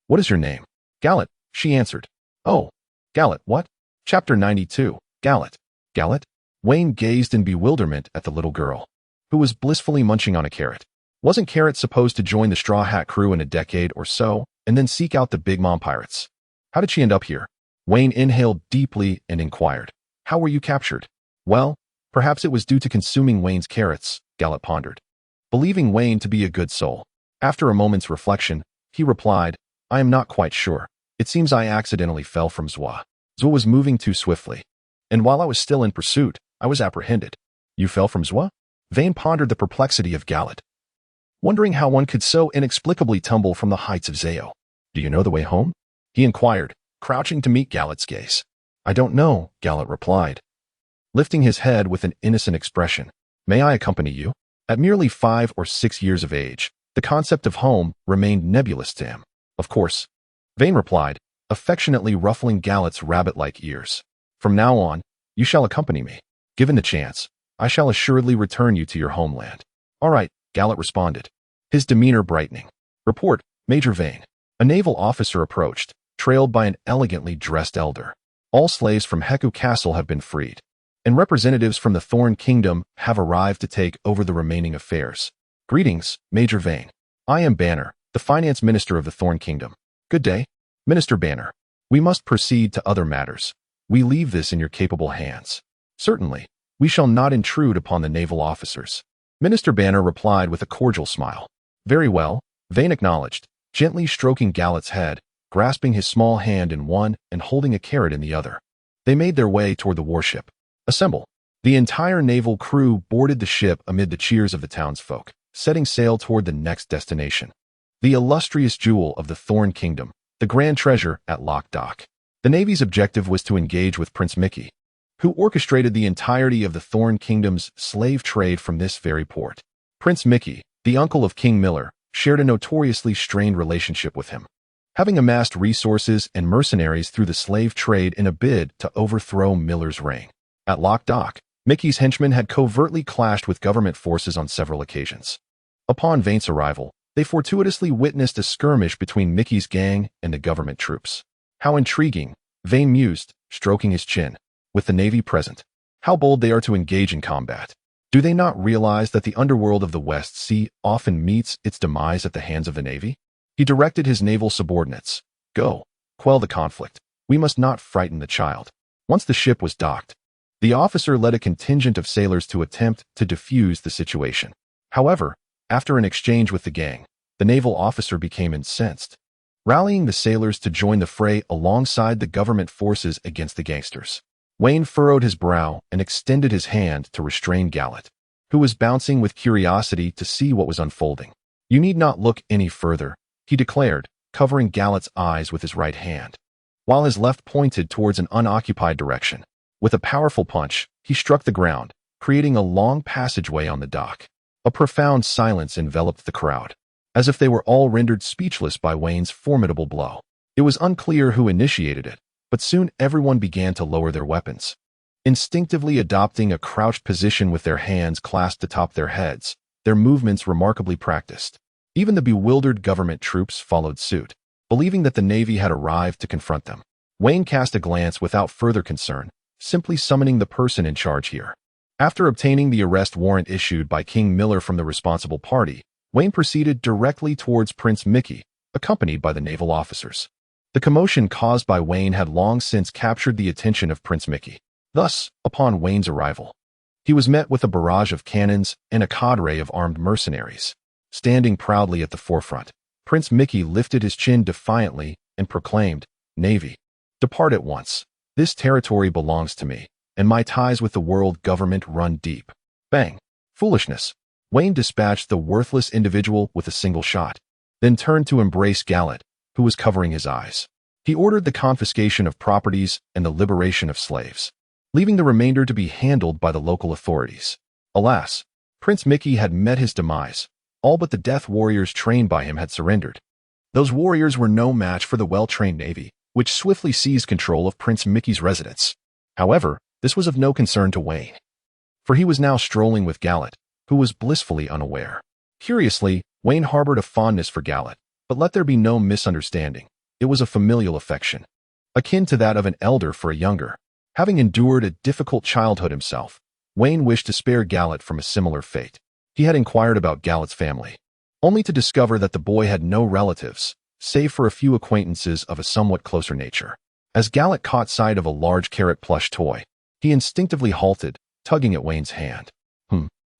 What is your name? Gallet, she answered. Oh, Gallet, what? Chapter 92, Gallet. Gallet? Wayne gazed in bewilderment at the little girl, who was blissfully munching on a carrot. Wasn't Carrot supposed to join the Straw Hat crew in a decade or so, and then seek out the Big Mom pirates? How did she end up here? Wayne inhaled deeply and inquired. How were you captured? Well, perhaps it was due to consuming Wayne's carrots, Gallet pondered. Believing Wayne to be a good soul, after a moment's reflection, he replied, I am not quite sure. It seems I accidentally fell from Zwa. Zwa was moving too swiftly. And while I was still in pursuit, I was apprehended. You fell from Zwa? Vane pondered the perplexity of Gallet, wondering how one could so inexplicably tumble from the heights of Zao. Do you know the way home? He inquired, crouching to meet Gallet's gaze. I don't know, Gallet replied, lifting his head with an innocent expression. May I accompany you? At merely 5 or 6 years of age, the concept of home remained nebulous to him. Of course, Vane replied, affectionately ruffling Gallet's rabbit-like ears. From now on, you shall accompany me. Given the chance, I shall assuredly return you to your homeland. All right, Gallet responded, his demeanor brightening. Report, Major Vane. A naval officer approached, trailed by an elegantly dressed elder. All slaves from Heku Castle have been freed, and representatives from the Thorn Kingdom have arrived to take over the remaining affairs. Greetings, Major Vane. I am Banner, the Finance Minister of the Thorn Kingdom. Good day, Minister Banner. We must proceed to other matters. We leave this in your capable hands. Certainly, we shall not intrude upon the naval officers. Minister Banner replied with a cordial smile. Very well, Vane acknowledged, gently stroking Gallet's head, grasping his small hand in one and holding a carrot in the other. They made their way toward the warship. Assemble. The entire naval crew boarded the ship amid the cheers of the townsfolk, setting sail toward the next destination. The illustrious jewel of the Thorn Kingdom, the grand treasure at Lock Dock. The Navy's objective was to engage with Prince Mickey, who orchestrated the entirety of the Thorn Kingdom's slave trade from this very port. Prince Mickey, the uncle of King Miller, shared a notoriously strained relationship with him, having amassed resources and mercenaries through the slave trade in a bid to overthrow Miller's reign. At Lock Dock, Mickey's henchmen had covertly clashed with government forces on several occasions. Upon Vane's arrival, they fortuitously witnessed a skirmish between Mickey's gang and the government troops. How intriguing, Vane mused, stroking his chin. With the Navy present, how bold they are to engage in combat. Do they not realize that the underworld of the West Sea often meets its demise at the hands of the Navy? He directed his naval subordinates. Go, quell the conflict. We must not frighten the child. Once the ship was docked, the officer led a contingent of sailors to attempt to defuse the situation. However, after an exchange with the gang, the naval officer became incensed, rallying the sailors to join the fray alongside the government forces against the gangsters. Wayne furrowed his brow and extended his hand to restrain Gallet, who was bouncing with curiosity to see what was unfolding. You need not look any further, he declared, covering Gallet's eyes with his right hand, while his left pointed towards an unoccupied direction. With a powerful punch, he struck the ground, creating a long passageway on the dock. A profound silence enveloped the crowd, as if they were all rendered speechless by Wayne's formidable blow. It was unclear who initiated it, but soon everyone began to lower their weapons, instinctively adopting a crouched position with their hands clasped atop their heads, their movements remarkably practiced. Even the bewildered government troops followed suit, believing that the Navy had arrived to confront them. Wayne cast a glance without further concern, simply summoning the person in charge here. After obtaining the arrest warrant issued by King Miller from the responsible party, Wayne proceeded directly towards Prince Mickey, accompanied by the naval officers. The commotion caused by Wayne had long since captured the attention of Prince Mickey. Thus, upon Wayne's arrival, he was met with a barrage of cannons and a cadre of armed mercenaries. Standing proudly at the forefront, Prince Mickey lifted his chin defiantly and proclaimed, Navy, depart at once. This territory belongs to me, and my ties with the world government run deep. Bang! Foolishness! Wayne dispatched the worthless individual with a single shot, then turned to embrace Gallet, who was covering his eyes. He ordered the confiscation of properties and the liberation of slaves, leaving the remainder to be handled by the local authorities. Alas, Prince Mickey had met his demise, All but the death warriors trained by him had surrendered. Those warriors were no match for the well-trained navy, which swiftly seized control of Prince Mickey's residence. However, this was of no concern to Wayne, for he was now strolling with Gallet, who was blissfully unaware. Curiously, Wayne harbored a fondness for Gallet, but let there be no misunderstanding. It was a familial affection, akin to that of an elder for a younger. Having endured a difficult childhood himself, Wayne wished to spare Gallet from a similar fate. He had inquired about Gallet's family, only to discover that the boy had no relatives, save for a few acquaintances of a somewhat closer nature. As Gallet caught sight of a large carrot plush toy, he instinctively halted, tugging at Wayne's hand.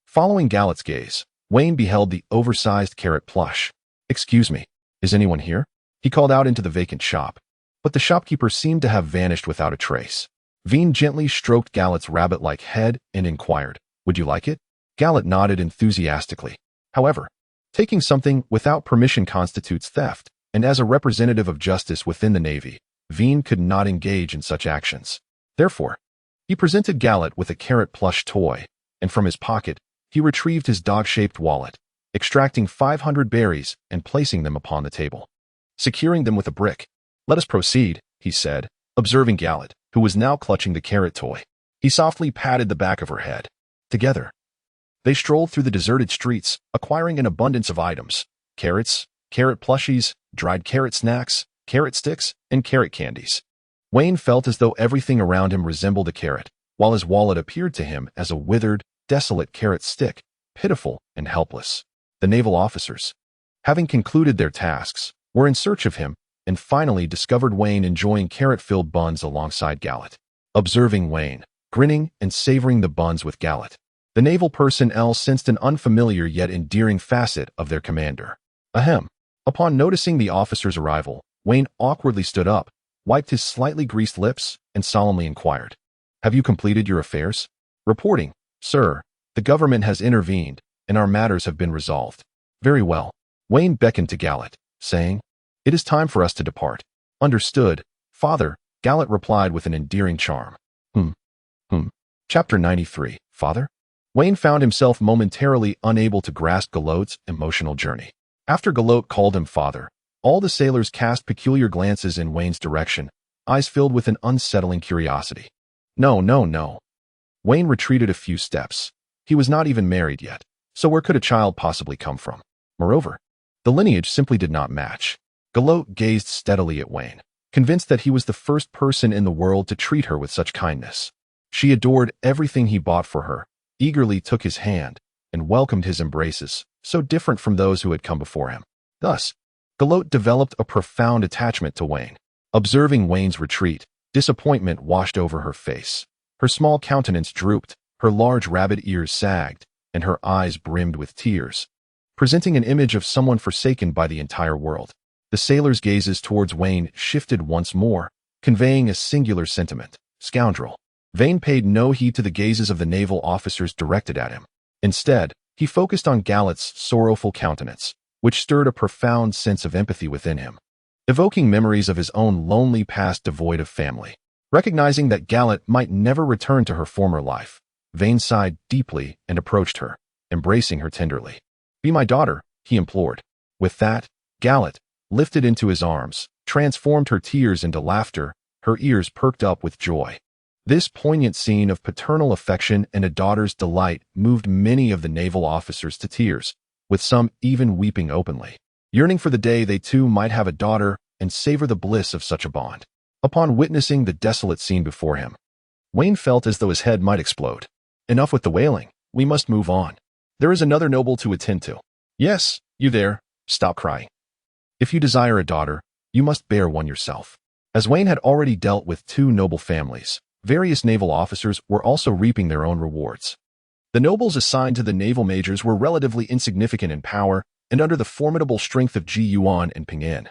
Following Gallet's gaze, Wayne beheld the oversized carrot plush. "Excuse me, is anyone here?" He called out into the vacant shop, but the shopkeeper seemed to have vanished without a trace. Veen gently stroked Gallet's rabbit-like head and inquired, "Would you like it?" Gallet nodded enthusiastically. However, taking something without permission constitutes theft, and as a representative of justice within the Navy, Veen could not engage in such actions. Therefore, he presented Gallet with a carrot plush toy, and from his pocket, he retrieved his dog-shaped wallet, extracting 500 berries and placing them upon the table, securing them with a brick. "Let us proceed," he said, observing Gallet, who was now clutching the carrot toy. He softly patted the back of her head. Together, they strolled through the deserted streets, acquiring an abundance of items: carrots, carrot plushies, dried carrot snacks, carrot sticks, and carrot candies. Wayne felt as though everything around him resembled a carrot, while his wallet appeared to him as a withered, desolate carrot stick, pitiful and helpless. The naval officers, having concluded their tasks, were in search of him and finally discovered Wayne enjoying carrot-filled buns alongside Gallet. Observing Wayne, grinning and savoring the buns with Gallet, the naval personnel sensed an unfamiliar yet endearing facet of their commander. Ahem. Upon noticing the officer's arrival, Wayne awkwardly stood up, wiped his slightly greased lips, and solemnly inquired, "Have you completed your affairs?" "Reporting, sir. The government has intervened, and our matters have been resolved." "Very well." Wayne beckoned to Gallet, saying, "It is time for us to depart." "Understood, father," Gallet replied with an endearing charm. Chapter 93, Father? Wayne found himself momentarily unable to grasp Galot's emotional journey. After Galot called him father, all the sailors cast peculiar glances in Wayne's direction, eyes filled with an unsettling curiosity. No. Wayne retreated a few steps. He was not even married yet, so where could a child possibly come from? Moreover, the lineage simply did not match. Galot gazed steadily at Wayne, convinced that he was the first person in the world to treat her with such kindness. She adored everything he bought for her, eagerly took his hand, and welcomed his embraces, so different from those who had come before him. Thus, Galot developed a profound attachment to Wayne. Observing Wayne's retreat, disappointment washed over her face. Her small countenance drooped, her large rabbit ears sagged, and her eyes brimmed with tears, presenting an image of someone forsaken by the entire world. The sailors' gazes towards Wayne shifted once more, conveying a singular sentiment: scoundrel. Wayne paid no heed to the gazes of the naval officers directed at him. Instead, he focused on Gallet's sorrowful countenance, which stirred a profound sense of empathy within him, evoking memories of his own lonely past devoid of family. Recognizing that Gallet might never return to her former life, Wayne sighed deeply and approached her, embracing her tenderly. "Be my daughter," he implored. With that, Gallet, lifted into his arms, transformed her tears into laughter, her ears perked up with joy. This poignant scene of paternal affection and a daughter's delight moved many of the naval officers to tears, with some even weeping openly, yearning for the day they too might have a daughter and savor the bliss of such a bond. Upon witnessing the desolate scene before him, Wayne felt as though his head might explode. Enough with the wailing. We must move on. There is another noble to attend to. Yes, you there. Stop crying. If you desire a daughter, you must bear one yourself. As Wayne had already dealt with 2 noble families, various naval officers were also reaping their own rewards. The nobles assigned to the naval majors were relatively insignificant in power and under the formidable strength of Ji Yuan and Ping Yin.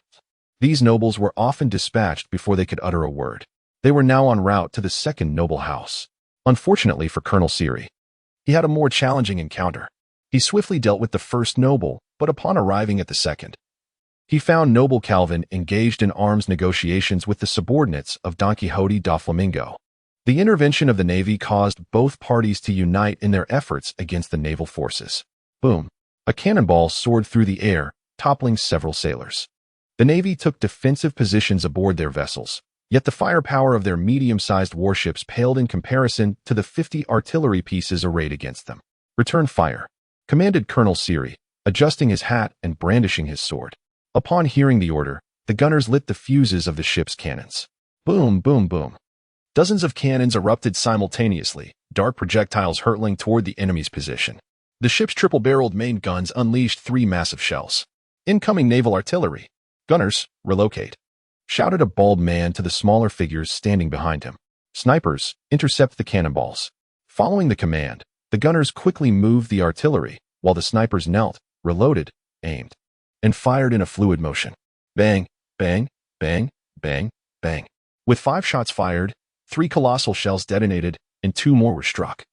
These nobles were often dispatched before they could utter a word. They were now en route to the second noble house. Unfortunately for Colonel Siri, he had a more challenging encounter. He swiftly dealt with the first noble, but upon arriving at the second, he found Noble Calvin engaged in arms negotiations with the subordinates of Don Quixote da Flamingo. The intervention of the Navy caused both parties to unite in their efforts against the naval forces. Boom! A cannonball soared through the air, toppling several sailors. The Navy took defensive positions aboard their vessels, yet the firepower of their medium-sized warships paled in comparison to the 50 artillery pieces arrayed against them. "Return fire," commanded Colonel Seary, adjusting his hat and brandishing his sword. Upon hearing the order, the gunners lit the fuses of the ship's cannons. Boom, boom, boom. Dozens of cannons erupted simultaneously, dark projectiles hurtling toward the enemy's position. The ship's triple-barreled main guns unleashed 3 massive shells. "Incoming naval artillery. Gunners, relocate," shouted a bald man to the smaller figures standing behind him. "Snipers, intercept the cannonballs." Following the command, the gunners quickly moved the artillery, while the snipers knelt, reloaded, aimed, and fired in a fluid motion. Bang, bang, bang, bang, bang. With 5 shots fired, 3 colossal shells detonated, and 2 more were struck,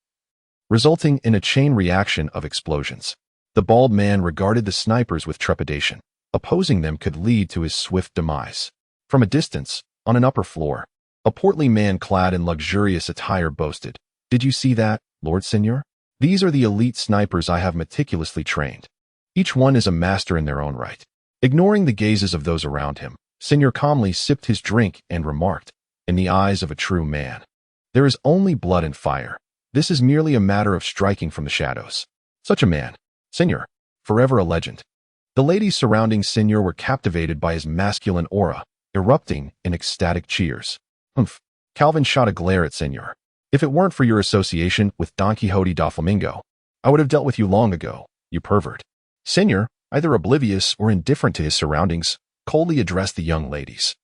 resulting in a chain reaction of explosions. The bald man regarded the snipers with trepidation. Opposing them could lead to his swift demise. From a distance, on an upper floor, a portly man clad in luxurious attire boasted, "Did you see that, Lord Seigneur? These are the elite snipers I have meticulously trained. Each one is a master in their own right." Ignoring the gazes of those around him, Seigneur calmly sipped his drink and remarked, in the eyes of a true man, "There is only blood and fire. This is merely a matter of striking from the shadows." Such a man, Seigneur, forever a legend. The ladies surrounding Seigneur were captivated by his masculine aura, erupting in ecstatic cheers. "Humph." Calvin shot a glare at Seigneur. "If it weren't for your association with Don Quixote da Flamingo, I would have dealt with you long ago, you pervert." Seigneur, either oblivious or indifferent to his surroundings, coldly addressed the young ladies,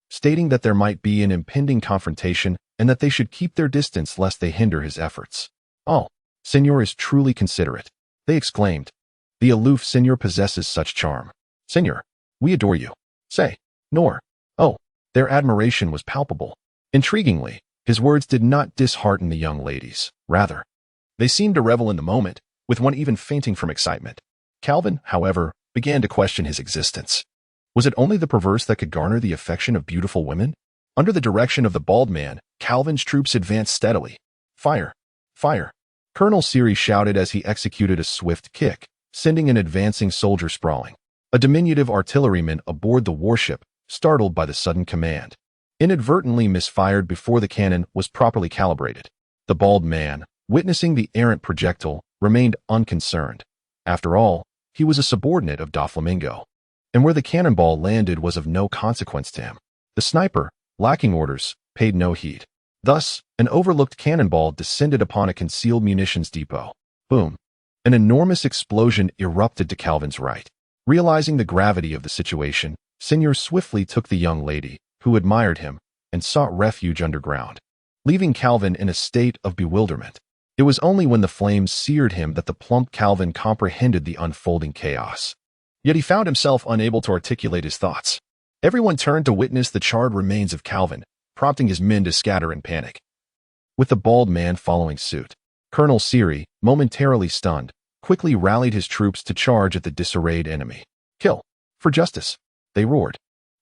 stating that there might be an impending confrontation and that they should keep their distance lest they hinder his efforts. "Oh, Seigneur is truly considerate," they exclaimed. "The aloof Seigneur possesses such charm. Seigneur, we adore you." "Say, nor." "Oh." Their admiration was palpable. Intriguingly, his words did not dishearten the young ladies. Rather, they seemed to revel in the moment, with one even fainting from excitement. Calvin, however, began to question his existence. Was it only the perverse that could garner the affection of beautiful women? Under the direction of the bald man, Calvin's troops advanced steadily. "Fire! Fire!" Colonel Seary shouted as he executed a swift kick, sending an advancing soldier sprawling. A diminutive artilleryman aboard the warship, startled by the sudden command, inadvertently misfired before the cannon was properly calibrated. The bald man, witnessing the errant projectile, remained unconcerned. After all, he was a subordinate of Doflamingo, and where the cannonball landed was of no consequence to him. The sniper, lacking orders, paid no heed. Thus, an overlooked cannonball descended upon a concealed munitions depot. Boom! An enormous explosion erupted to Calvin's right. Realizing the gravity of the situation, Seigneur swiftly took the young lady, who admired him, and sought refuge underground, leaving Calvin in a state of bewilderment. It was only when the flames seared him that the plump Calvin comprehended the unfolding chaos. Yet he found himself unable to articulate his thoughts. Everyone turned to witness the charred remains of Calvin, prompting his men to scatter in panic, with the bald man following suit. Colonel Seary, momentarily stunned, quickly rallied his troops to charge at the disarrayed enemy. "Kill! For justice!" they roared,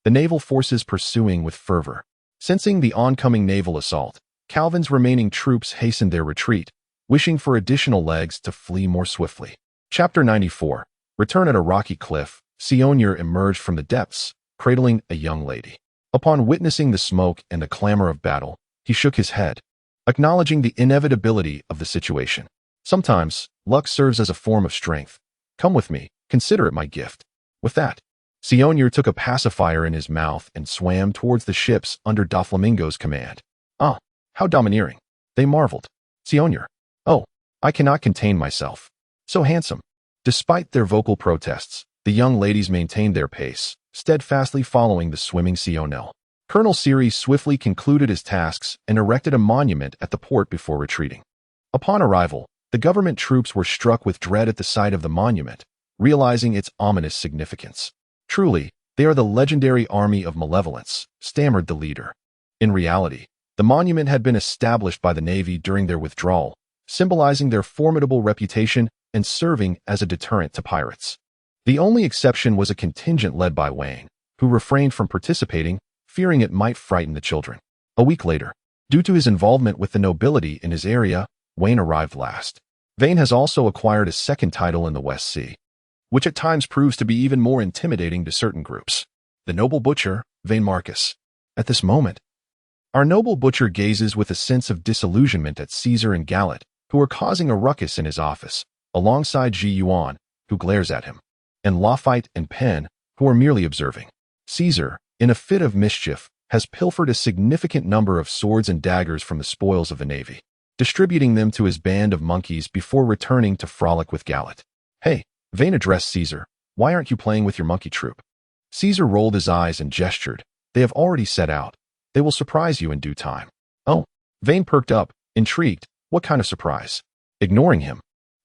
the naval forces pursuing with fervor. Sensing the oncoming naval assault, Calvin's remaining troops hastened their retreat, wishing for additional legs to flee more swiftly. Chapter 94. Return at a rocky cliff, Seigneur emerged from the depths, cradling a young lady. Upon witnessing the smoke and the clamor of battle, he shook his head, acknowledging the inevitability of the situation. Sometimes, luck serves as a form of strength. Come with me, consider it my gift. With that, Seigneur took a pacifier in his mouth and swam towards the ships under Doflamingo's command. "Ah, how domineering," they marveled. "Seigneur, oh, I cannot contain myself. So handsome." Despite their vocal protests, the young ladies maintained their pace, steadfastly following the swimming Seigneur. Colonel Seary swiftly concluded his tasks and erected a monument at the port before retreating. Upon arrival, the government troops were struck with dread at the sight of the monument, realizing its ominous significance. "Truly, they are the legendary army of malevolence," stammered the leader. In reality, the monument had been established by the Navy during their withdrawal, symbolizing their formidable reputation and serving as a deterrent to pirates. The only exception was a contingent led by Wayne, who refrained from participating, fearing it might frighten the children. A week later, due to his involvement with the nobility in his area, Wayne arrived last. Vane has also acquired a second title in the West Sea. which at times proves to be even more intimidating to certain groups. The noble butcher, Vain Marcus. At this moment, our noble butcher gazes with a sense of disillusionment at Caesar and Gallet, who are causing a ruckus in his office, alongside Ji Yuan, who glares at him, and Lafite and Pen, who are merely observing. Caesar, in a fit of mischief, has pilfered a significant number of swords and daggers from the spoils of the navy, distributing them to his band of monkeys before returning to frolic with Gallet. Hey, Vain addressed Caesar, why aren't you playing with your monkey troop? Caesar rolled his eyes and gestured. They have already set out. They will surprise you in due time. Oh, Vain perked up, intrigued. What kind of surprise? Ignoring him,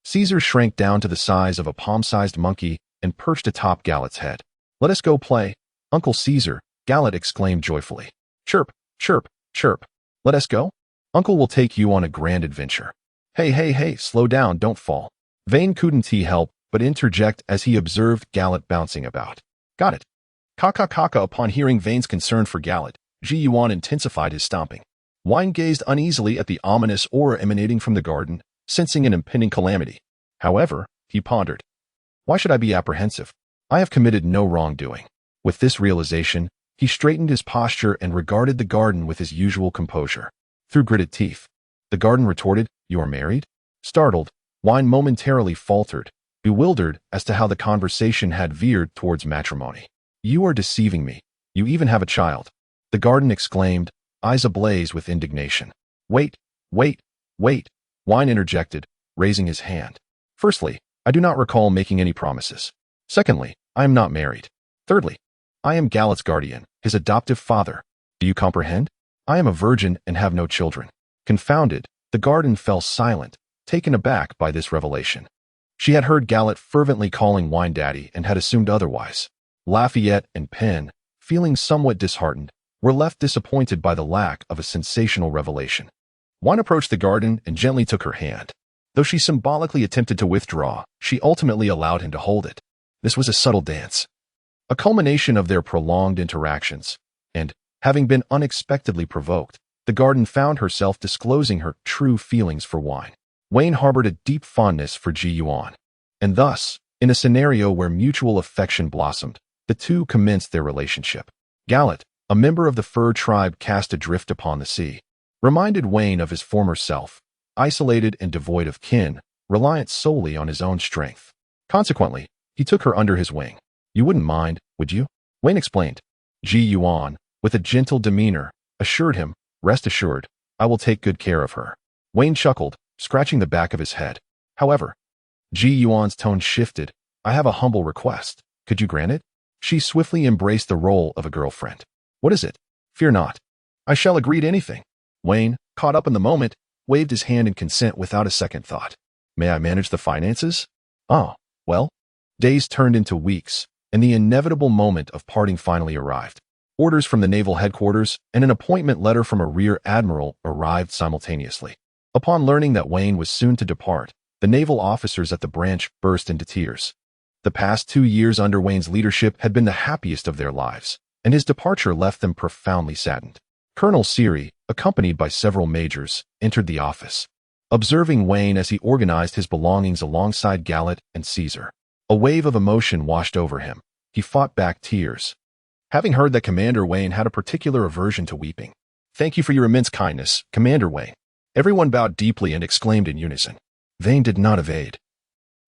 Caesar shrank down to the size of a palm-sized monkey and perched atop Gallet's head. Let us go play, Uncle Caesar, Gallet exclaimed joyfully. Chirp, chirp, chirp. Let us go? Uncle will take you on a grand adventure. Hey, slow down, don't fall. Vain couldn't help but interject as he observed Gallet bouncing about. Got it. Kaka. Upon hearing Vain's concern for Gallet, Ji Yuan intensified his stomping. Wine gazed uneasily at the ominous aura emanating from the garden, sensing an impending calamity. However, he pondered. Why should I be apprehensive? I have committed no wrongdoing. With this realization, he straightened his posture and regarded the garden with his usual composure. Through gritted teeth, the garden retorted, You are married? Startled, Wine momentarily faltered, bewildered as to how the conversation had veered towards matrimony. You are deceiving me. You even have a child. The garden exclaimed, eyes ablaze with indignation. Wait. Wine interjected, raising his hand. Firstly, I do not recall making any promises. Secondly, I am not married. Thirdly, I am Gallet's guardian, his adoptive father. Do you comprehend? I am a virgin and have no children. Confounded, the garden fell silent, taken aback by this revelation. She had heard Gallet fervently calling Wine Daddy and had assumed otherwise. Lafayette and Penn, feeling somewhat disheartened, were left disappointed by the lack of a sensational revelation. Wine approached the garden and gently took her hand. Though she symbolically attempted to withdraw, she ultimately allowed him to hold it. This was a subtle dance, a culmination of their prolonged interactions, and, having been unexpectedly provoked, the garden found herself disclosing her true feelings for Wine. Wayne harbored a deep fondness for Ji Yuan, and thus, in a scenario where mutual affection blossomed, the two commenced their relationship. Gallet, a member of the fur tribe cast adrift upon the sea, reminded Wayne of his former self, isolated and devoid of kin, reliant solely on his own strength. Consequently, he took her under his wing. You wouldn't mind, would you? Wayne explained. Ji Yuan, with a gentle demeanor, assured him, Rest assured, I will take good care of her. Wayne chuckled, scratching the back of his head. However, Ji Yuan's tone shifted. I have a humble request. Could you grant it? She swiftly embraced the role of a girlfriend. What is it? Fear not. I shall agree to anything. Wayne, caught up in the moment, waved his hand in consent without a second thought. May I manage the finances? Oh, well. Days turned into weeks, and the inevitable moment of parting finally arrived. Orders from the naval headquarters and an appointment letter from a rear admiral arrived simultaneously. Upon learning that Wayne was soon to depart, the naval officers at the branch burst into tears. The past 2 years under Wayne's leadership had been the happiest of their lives, and his departure left them profoundly saddened. Colonel Siri, accompanied by several majors, entered the office, observing Wayne as he organized his belongings alongside Gallet and Caesar. A wave of emotion washed over him. He fought back tears, having heard that Commander Wayne had a particular aversion to weeping. Thank you for your immense kindness, Commander Wayne. Everyone bowed deeply and exclaimed in unison. Vane did not evade.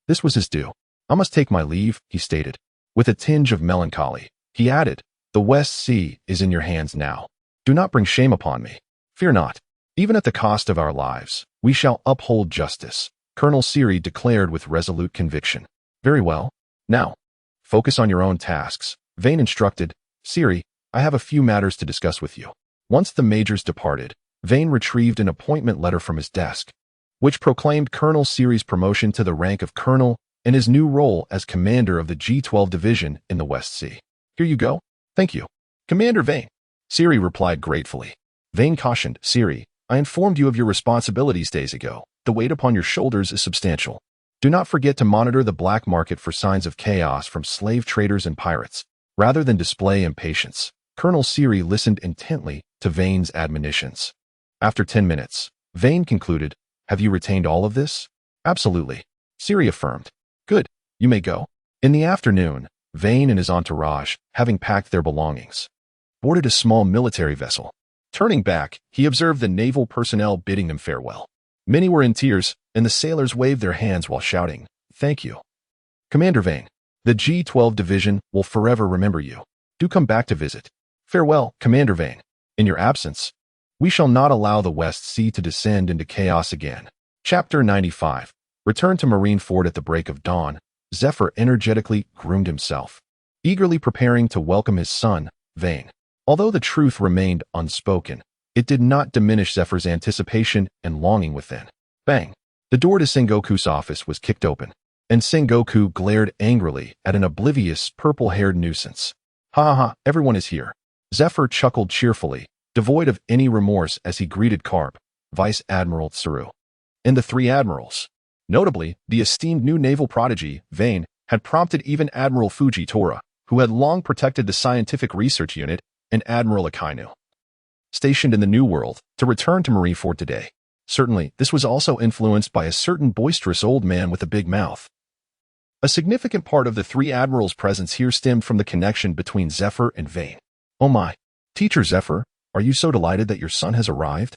This was his due. I must take my leave, he stated. With a tinge of melancholy, he added, The West Sea is in your hands now. Do not bring shame upon me. Fear not. Even at the cost of our lives, we shall uphold justice, Colonel Siri declared with resolute conviction. Very well. Now, focus on your own tasks, Vane instructed. Siri, I have a few matters to discuss with you. Once the majors departed, Vane retrieved an appointment letter from his desk, which proclaimed Colonel Siri's promotion to the rank of colonel and his new role as commander of the G-12 division in the West Sea. Here you go. Thank you, Commander Vane. Siri replied gratefully. Vane cautioned, Siri, I informed you of your responsibilities days ago. The weight upon your shoulders is substantial. Do not forget to monitor the black market for signs of chaos from slave traders and pirates. Rather than display impatience, Colonel Siri listened intently to Vane's admonitions. After 10 minutes, Vane concluded, Have you retained all of this? Absolutely, Siri affirmed. Good, you may go. In the afternoon, Vane and his entourage, having packed their belongings, boarded a small military vessel. Turning back, he observed the naval personnel bidding them farewell. Many were in tears, and the sailors waved their hands while shouting, "Thank you, Commander Vane. The G-12 Division will forever remember you. Do come back to visit. Farewell, Commander Vane. In your absence, we shall not allow the West Sea to descend into chaos again." Chapter 95. Returned to Marineford at the break of dawn, Zephyr energetically groomed himself, eagerly preparing to welcome his son, Vane. Although the truth remained unspoken, it did not diminish Zephyr's anticipation and longing within. Bang! The door to Sengoku's office was kicked open, and Sengoku glared angrily at an oblivious, purple-haired nuisance. "Ha ha ha, everyone is here." Zephyr chuckled cheerfully, devoid of any remorse as he greeted Carp, Vice Admiral Tsuru, and the three admirals. Notably, the esteemed new naval prodigy, Vane, had prompted even Admiral Fujitora, who had long protected the Scientific Research Unit, and Admiral Akainu, stationed in the New World, to return to Marineford today. Certainly, this was also influenced by a certain boisterous old man with a big mouth. A significant part of the three admirals' presence here stemmed from the connection between Zephyr and Vane. "Oh my, Teacher Zephyr, are you so delighted that your son has arrived?"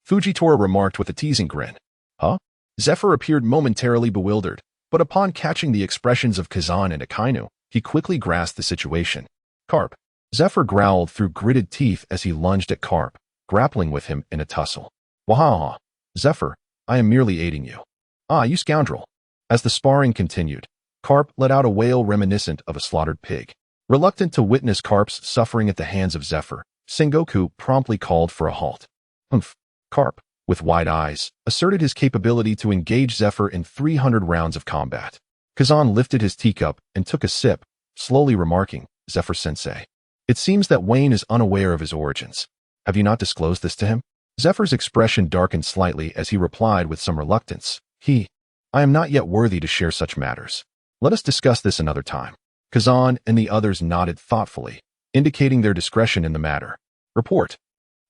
Fujitora remarked with a teasing grin. "Huh?" Zephyr appeared momentarily bewildered, but upon catching the expressions of Kazan and Akainu, he quickly grasped the situation. "Carp." Zephyr growled through gritted teeth as he lunged at Carp, grappling with him in a tussle. "Wahaha! Zephyr, I am merely aiding you." "Ah, you scoundrel." As the sparring continued, Carp let out a wail reminiscent of a slaughtered pig. Reluctant to witness Carp's suffering at the hands of Zephyr, Sengoku promptly called for a halt. "Humph." Carp, with wide eyes, asserted his capability to engage Zephyr in 300 rounds of combat. Kazan lifted his teacup and took a sip, slowly remarking, "Zephyr-sensei, it seems that Wayne is unaware of his origins. Have you not disclosed this to him?" Zephyr's expression darkened slightly as he replied with some reluctance, I am not yet worthy to share such matters. Let us discuss this another time." Kazan and the others nodded thoughtfully, indicating their discretion in the matter. "Report."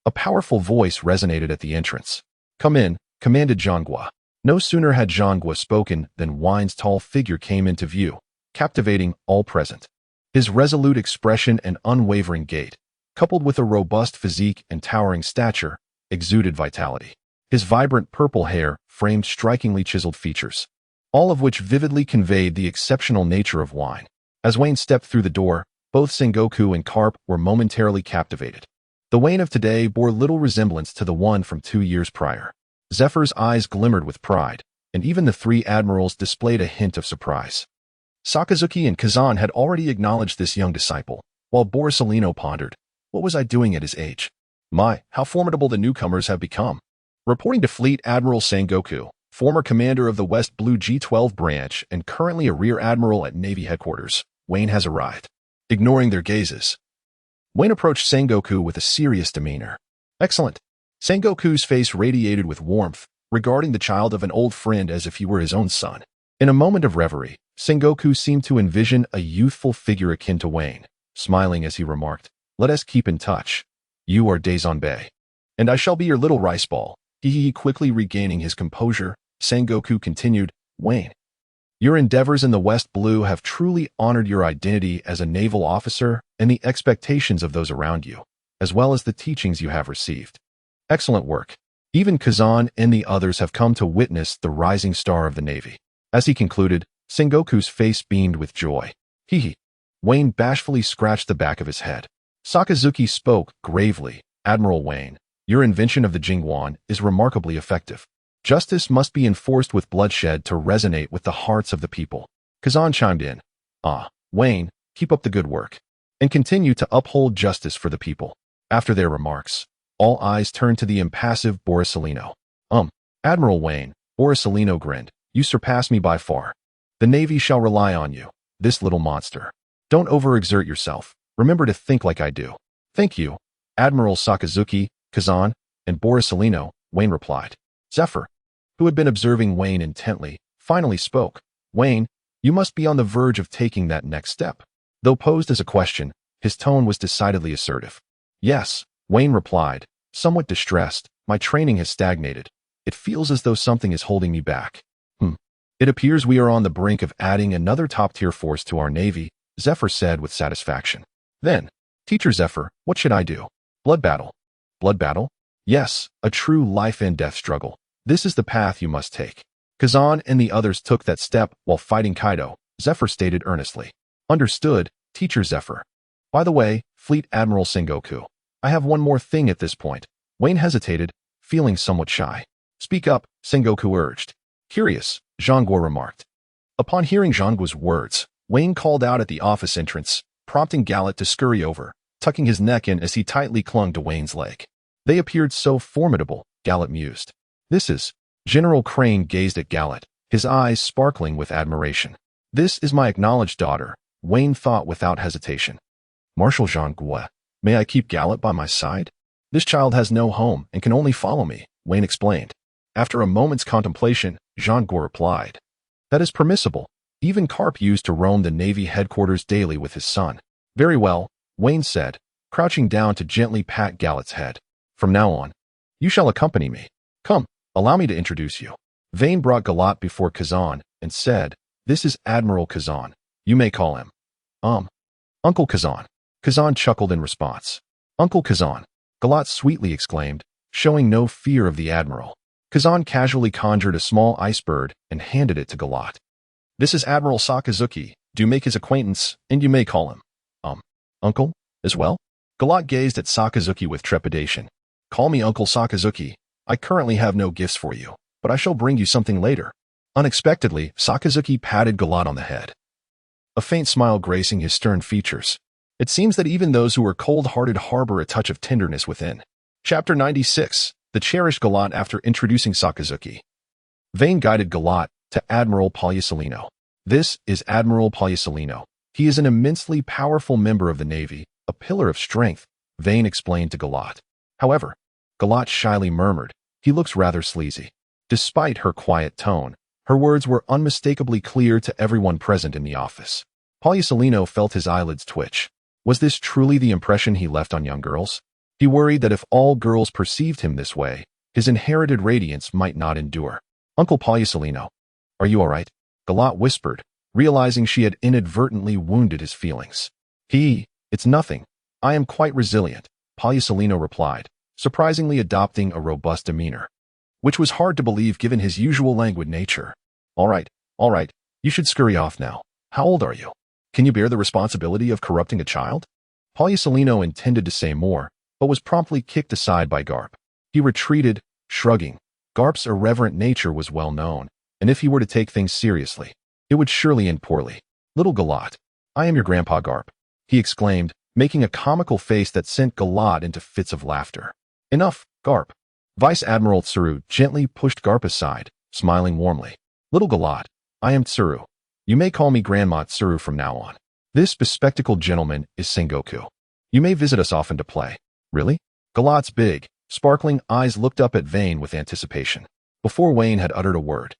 A powerful voice resonated at the entrance. "Come in," commanded Zhonghua. No sooner had Zhonghua spoken than Wine's tall figure came into view, captivating all present. His resolute expression and unwavering gait, coupled with a robust physique and towering stature, exuded vitality. His vibrant purple hair framed strikingly chiseled features, all of which vividly conveyed the exceptional nature of Wine. As Wayne stepped through the door, both Sengoku and Carp were momentarily captivated. The Wayne of today bore little resemblance to the one from 2 years prior. Zephyr's eyes glimmered with pride, and even the three admirals displayed a hint of surprise. Sakazuki and Kazan had already acknowledged this young disciple, while Borsalino pondered, what was I doing at his age? My, how formidable the newcomers have become. Reporting to Fleet Admiral Sengoku, former commander of the West Blue G-12 branch and currently a rear admiral at Navy headquarters, Wayne has arrived. Ignoring their gazes, Wayne approached Sengoku with a serious demeanor. "Excellent." Sengoku's face radiated with warmth, regarding the child of an old friend as if he were his own son. In a moment of reverie, Sengoku seemed to envision a youthful figure akin to Wayne, smiling as he remarked, "Let us keep in touch. You are Dezonbe, and I shall be your little rice ball." Quickly regaining his composure, Sengoku continued, "Wayne, your endeavors in the West Blue have truly honored your identity as a naval officer and the expectations of those around you, as well as the teachings you have received. Excellent work. Even Kazan and the others have come to witness the rising star of the Navy." As he concluded, Sengoku's face beamed with joy. Wayne bashfully scratched the back of his head. Sakazuki spoke gravely, "Admiral Wayne, your invention of the Jingwan is remarkably effective. Justice must be enforced with bloodshed to resonate with the hearts of the people." Kazan chimed in, Wayne, keep up the good work, and continue to uphold justice for the people." After their remarks, all eyes turned to the impassive Borsalino. Admiral Wayne," Borsalino grinned, "you surpass me by far. The Navy shall rely on you, this little monster. Don't overexert yourself. Remember to think like I do." "Thank you, Admiral Sakazuki, Kazan, and Borsalino," Wayne replied. Zephyr, who had been observing Wayne intently, finally spoke. "Wayne, you must be on the verge of taking that next step." Though posed as a question, his tone was decidedly assertive. "Yes," Wayne replied, somewhat distressed, "my training has stagnated. It feels as though something is holding me back." It appears we are on the brink of adding another top-tier force to our navy, Zephyr said with satisfaction. Then, Teacher Zephyr, what should I do? Blood battle. Blood battle? Yes, a true life-and-death struggle. This is the path you must take. Kazan and the others took that step while fighting Kaido, Zephyr stated earnestly. Understood, Teacher Zephyr. By the way, Fleet Admiral Sengoku, I have one more thing at this point. Wayne hesitated, feeling somewhat shy. Speak up, Sengoku urged. Curious, Zhangguo remarked. Upon hearing Zhangguo's words, Wayne called out at the office entrance, prompting Gallet to scurry over, tucking his neck in as he tightly clung to Wayne's leg. They appeared so formidable, Gallet mused. This is... General Crane gazed at Gallet, his eyes sparkling with admiration. This is my acknowledged daughter, Wayne thought without hesitation. Marshal Zhangguo, may I keep Gallet by my side? This child has no home and can only follow me, Wayne explained. After a moment's contemplation, Zhangguo replied. That is permissible. Even Carp used to roam the Navy headquarters daily with his son. Very well, Wayne said, crouching down to gently pat Gallet's head. From now on, you shall accompany me. Come, allow me to introduce you. Vane brought Gallat before Kazan and said, This is Admiral Kazan. You may call him. Uncle Kazan. Kazan chuckled in response. Uncle Kazan, Gallat sweetly exclaimed, showing no fear of the Admiral. Kazan casually conjured a small ice bird and handed it to Gallat. This is Admiral Sakazuki. Do make his acquaintance, and you may call him. Uncle, as well? Gallat gazed at Sakazuki with trepidation. Call me Uncle Sakazuki. I currently have no gifts for you, but I shall bring you something later. Unexpectedly, Sakazuki patted Gallat on the head. A faint smile gracing his stern features. It seems that even those who are cold-hearted harbor a touch of tenderness within. Chapter 96. The cherished Gallat after introducing Sakazuki. Vane guided Gallat to Admiral Polysolino. This is Admiral Polysolino. He is an immensely powerful member of the Navy, a pillar of strength, Vane explained to Gallat. However, Gallat shyly murmured, he looks rather sleazy. Despite her quiet tone, her words were unmistakably clear to everyone present in the office. Polysolino felt his eyelids twitch. Was this truly the impression he left on young girls? He worried that if all girls perceived him this way, his inherited radiance might not endure. Uncle Polysolino, are you all right? Gallat whispered, realizing she had inadvertently wounded his feelings. It's nothing. I am quite resilient, Polysolino replied, surprisingly adopting a robust demeanor, which was hard to believe given his usual languid nature. All right, you should scurry off now. How old are you? Can you bear the responsibility of corrupting a child? Polysolino intended to say more, but was promptly kicked aside by Garp. He retreated, shrugging. Garp's irreverent nature was well known, and if he were to take things seriously, it would surely end poorly. Little Gallat, I am your grandpa Garp, he exclaimed, making a comical face that sent Gallat into fits of laughter. Enough, Garp. Vice Admiral Tsuru gently pushed Garp aside, smiling warmly. Little Gallat, I am Tsuru. You may call me Grandma Tsuru from now on. This bespectacled gentleman is Sengoku. You may visit us often to play. Really? Galat's big, sparkling eyes looked up at Vane with anticipation. Before Wayne had uttered a word,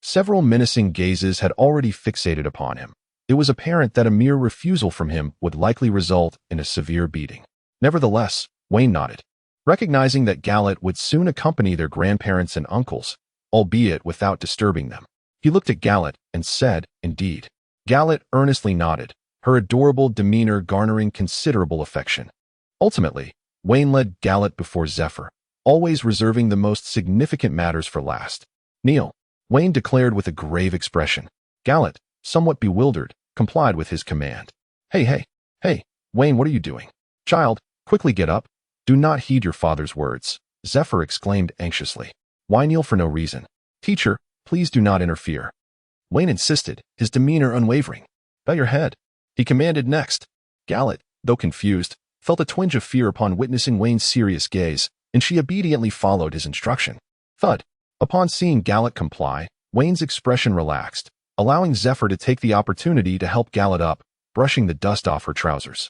several menacing gazes had already fixated upon him. It was apparent that a mere refusal from him would likely result in a severe beating. Nevertheless, Wayne nodded, recognizing that Gallet would soon accompany their grandparents and uncles, albeit without disturbing them. He looked at Gallet and said, Indeed. Gallet earnestly nodded, her adorable demeanor garnering considerable affection. Ultimately, Wayne led Gallet before Zephyr, always reserving the most significant matters for last. Kneel, Wayne declared with a grave expression. Gallet, somewhat bewildered, complied with his command. Hey, Wayne, what are you doing? Child, quickly get up. Do not heed your father's words, Zephyr exclaimed anxiously. Why kneel for no reason? Teacher, please do not interfere. Wayne insisted, his demeanor unwavering. Bow your head, he commanded next. Gallet, though confused, felt a twinge of fear upon witnessing Wayne's serious gaze, and she obediently followed his instruction. Thud. Upon seeing Gallet comply, Wayne's expression relaxed, allowing Zephyr to take the opportunity to help Gallet up, brushing the dust off her trousers.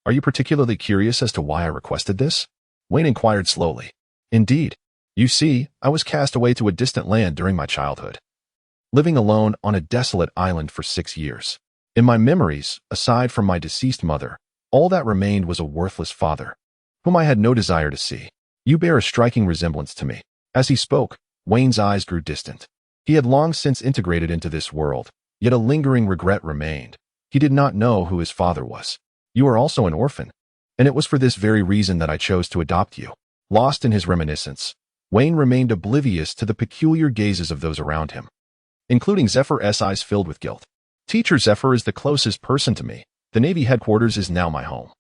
Are you particularly curious as to why I requested this? Wayne inquired slowly. Indeed. You see, I was cast away to a distant land during my childhood, living alone on a desolate island for 6 years. In my memories, aside from my deceased mother, all that remained was a worthless father, whom I had no desire to see. You bear a striking resemblance to me. As he spoke, Wayne's eyes grew distant. He had long since integrated into this world, yet a lingering regret remained. He did not know who his father was. You are also an orphan, and it was for this very reason that I chose to adopt you. Lost in his reminiscence, Wayne remained oblivious to the peculiar gazes of those around him, including Zephyr's eyes filled with guilt. Teacher Zephyr is the closest person to me. The Navy headquarters is now my home,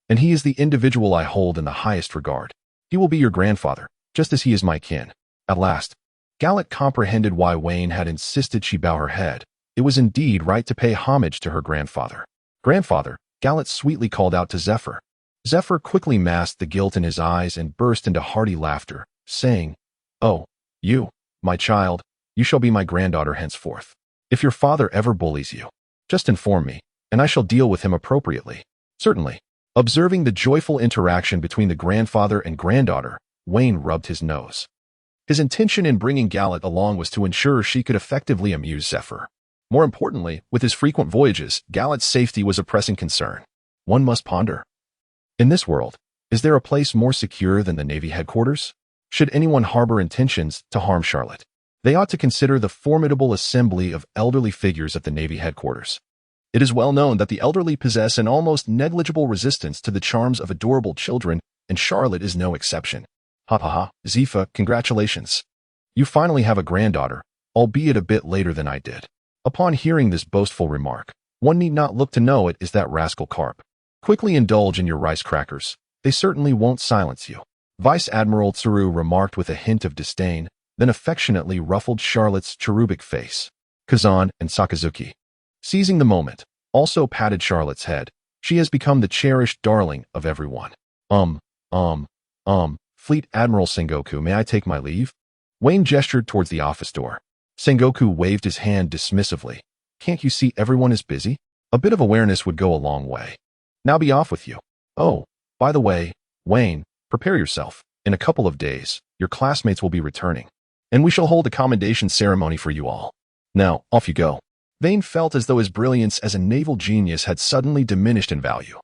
and he is the individual I hold in the highest regard. He will be your grandfather, just as he is my kin. At last, Gallet comprehended why Wayne had insisted she bow her head. It was indeed right to pay homage to her grandfather. Grandfather, Gallet sweetly called out to Zephyr. Zephyr quickly masked the guilt in his eyes and burst into hearty laughter, saying, "Oh, you, my child, you shall be my granddaughter henceforth. If your father ever bullies you, just inform me, and I shall deal with him appropriately." Certainly. Observing the joyful interaction between the grandfather and granddaughter, Wayne rubbed his nose. His intention in bringing Gallet along was to ensure she could effectively amuse Zephyr. More importantly, with his frequent voyages, Gallet's safety was a pressing concern. One must ponder. In this world, is there a place more secure than the Navy headquarters? Should anyone harbor intentions to harm Charlotte, they ought to consider the formidable assembly of elderly figures at the Navy headquarters. It is well known that the elderly possess an almost negligible resistance to the charms of adorable children, and Charlotte is no exception. Ha ha ha, Zifa, congratulations. You finally have a granddaughter, albeit a bit later than I did. Upon hearing this boastful remark, one need not look to know it is that rascal Carp. Quickly indulge in your rice crackers. They certainly won't silence you. Vice Admiral Tsuru remarked with a hint of disdain, then affectionately ruffled Charlotte's cherubic face. Kazan and Sakazuki, seizing the moment, also patted Charlotte's head. She has become the cherished darling of everyone. Fleet Admiral Sengoku, may I take my leave? Wayne gestured towards the office door. Sengoku waved his hand dismissively. Can't you see everyone is busy? A bit of awareness would go a long way. Now be off with you. Oh, by the way, Wayne, prepare yourself. In a couple of days, your classmates will be returning, and we shall hold a commendation ceremony for you all. Now, off you go. Vane felt as though his brilliance as a naval genius had suddenly diminished in value.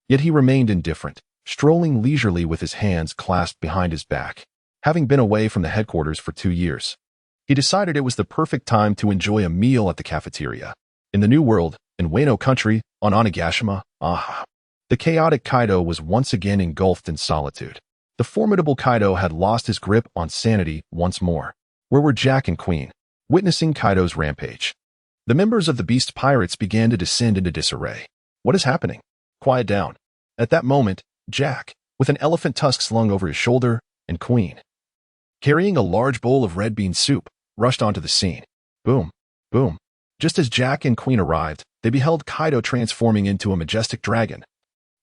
Yet he remained indifferent, strolling leisurely with his hands clasped behind his back. Having been away from the headquarters for 2 years, he decided it was the perfect time to enjoy a meal at the cafeteria. In the New World, in Wano country, on Onigashima, the chaotic Kaido was once again engulfed in solitude. The formidable Kaido had lost his grip on sanity once more. Where were Jack and Queen? Witnessing Kaido's rampage, the members of the Beast Pirates began to descend into disarray. What is happening? Quiet down. At that moment, Jack, with an elephant tusk slung over his shoulder, and Queen, carrying a large bowl of red bean soup, rushed onto the scene. Boom, boom. Just as Jack and Queen arrived, they beheld Kaido transforming into a majestic dragon,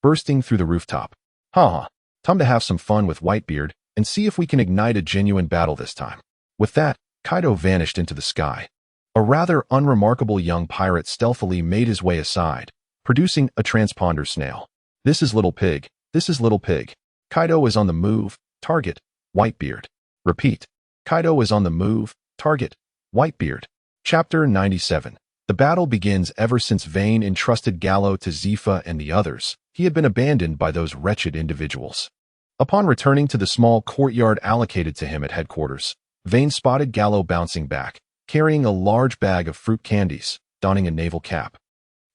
bursting through the rooftop. Time to have some fun with Whitebeard and see if we can ignite a genuine battle this time. With that, Kaido vanished into the sky. A rather unremarkable young pirate stealthily made his way aside, producing a transponder snail. This is Little Pig. This is Little Pig. Kaido is on the move. Target, Whitebeard. Repeat. Kaido is on the move. Target, Whitebeard. Chapter 97. The battle begins. Ever since Vane entrusted Gallo to Zifa and the others, he had been abandoned by those wretched individuals. Upon returning to the small courtyard allocated to him at headquarters, Vane spotted Gallo bouncing back, carrying a large bag of fruit candies, donning a naval cap,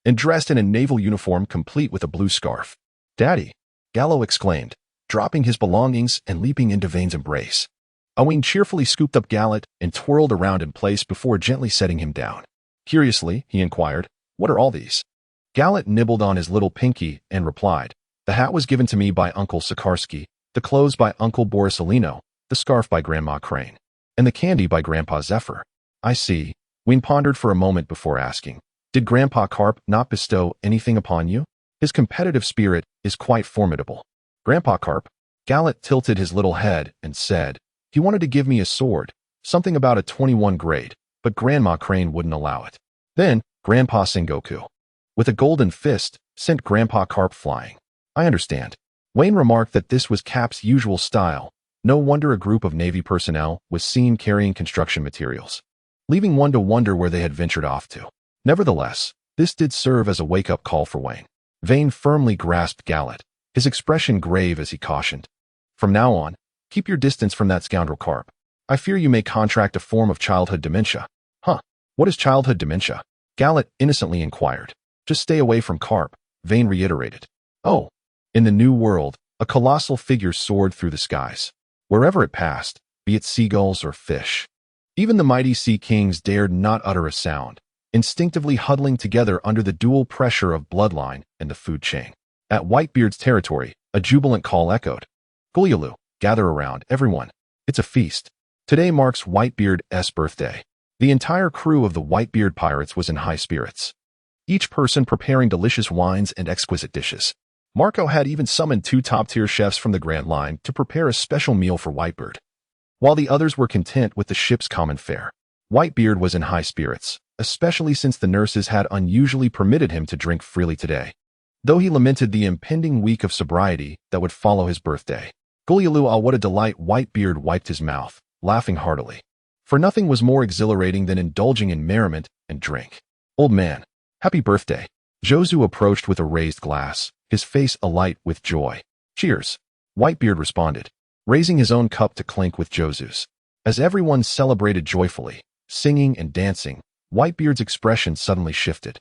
and dressed in a naval uniform complete with a blue scarf. "Daddy!" Gallo exclaimed, dropping his belongings and leaping into Vane's embrace. Owain cheerfully scooped up Gallet and twirled around in place before gently setting him down. Curiously, he inquired, "What are all these?" Gallet nibbled on his little pinky and replied, "The hat was given to me by Uncle Sikarsky, the clothes by Uncle Borisolino, the scarf by Grandma Crane, and the candy by Grandpa Zephyr." "I see." Wayne pondered for a moment before asking, "Did Grandpa Carp not bestow anything upon you? His competitive spirit is quite formidable." "Grandpa Carp?" Gallet tilted his little head and said, "He wanted to give me a sword, something about a 21 grade, but Grandma Crane wouldn't allow it. Then, Grandpa Sengoku, with a golden fist, sent Grandpa Carp flying." "I understand." Wayne remarked that this was Cap's usual style. No wonder a group of Navy personnel was seen carrying construction materials, leaving one to wonder where they had ventured off to. Nevertheless, this did serve as a wake-up call for Wayne. Vane firmly grasped Gallet, his expression grave as he cautioned, "From now on, keep your distance from that scoundrel Carp." I fear you may contract a form of childhood dementia. Huh? What is childhood dementia? Gallet innocently inquired. Just stay away from carp, Vane reiterated. Oh. In the new world, a colossal figure soared through the skies. Wherever it passed, be it seagulls or fish. Even the mighty sea kings dared not utter a sound, instinctively huddling together under the dual pressure of bloodline and the food chain. At Whitebeard's territory, a jubilant call echoed. Gulyulu, gather around, everyone. It's a feast. Today marks Whitebeard's birthday. The entire crew of the Whitebeard pirates was in high spirits, each person preparing delicious wines and exquisite dishes. Marco had even summoned 2 top-tier chefs from the Grand Line to prepare a special meal for Whitebeard, while the others were content with the ship's common fare. Whitebeard was in high spirits, especially since the nurses had unusually permitted him to drink freely today, though he lamented the impending week of sobriety that would follow his birthday. Gulyulu, ah, what a delight! Whitebeard wiped his mouth, laughing heartily. For nothing was more exhilarating than indulging in merriment and drink. Old man, happy birthday. Jozu approached with a raised glass, his face alight with joy. Cheers, Whitebeard responded, raising his own cup to clink with Jozu's. As everyone celebrated joyfully, singing and dancing, Whitebeard's expression suddenly shifted,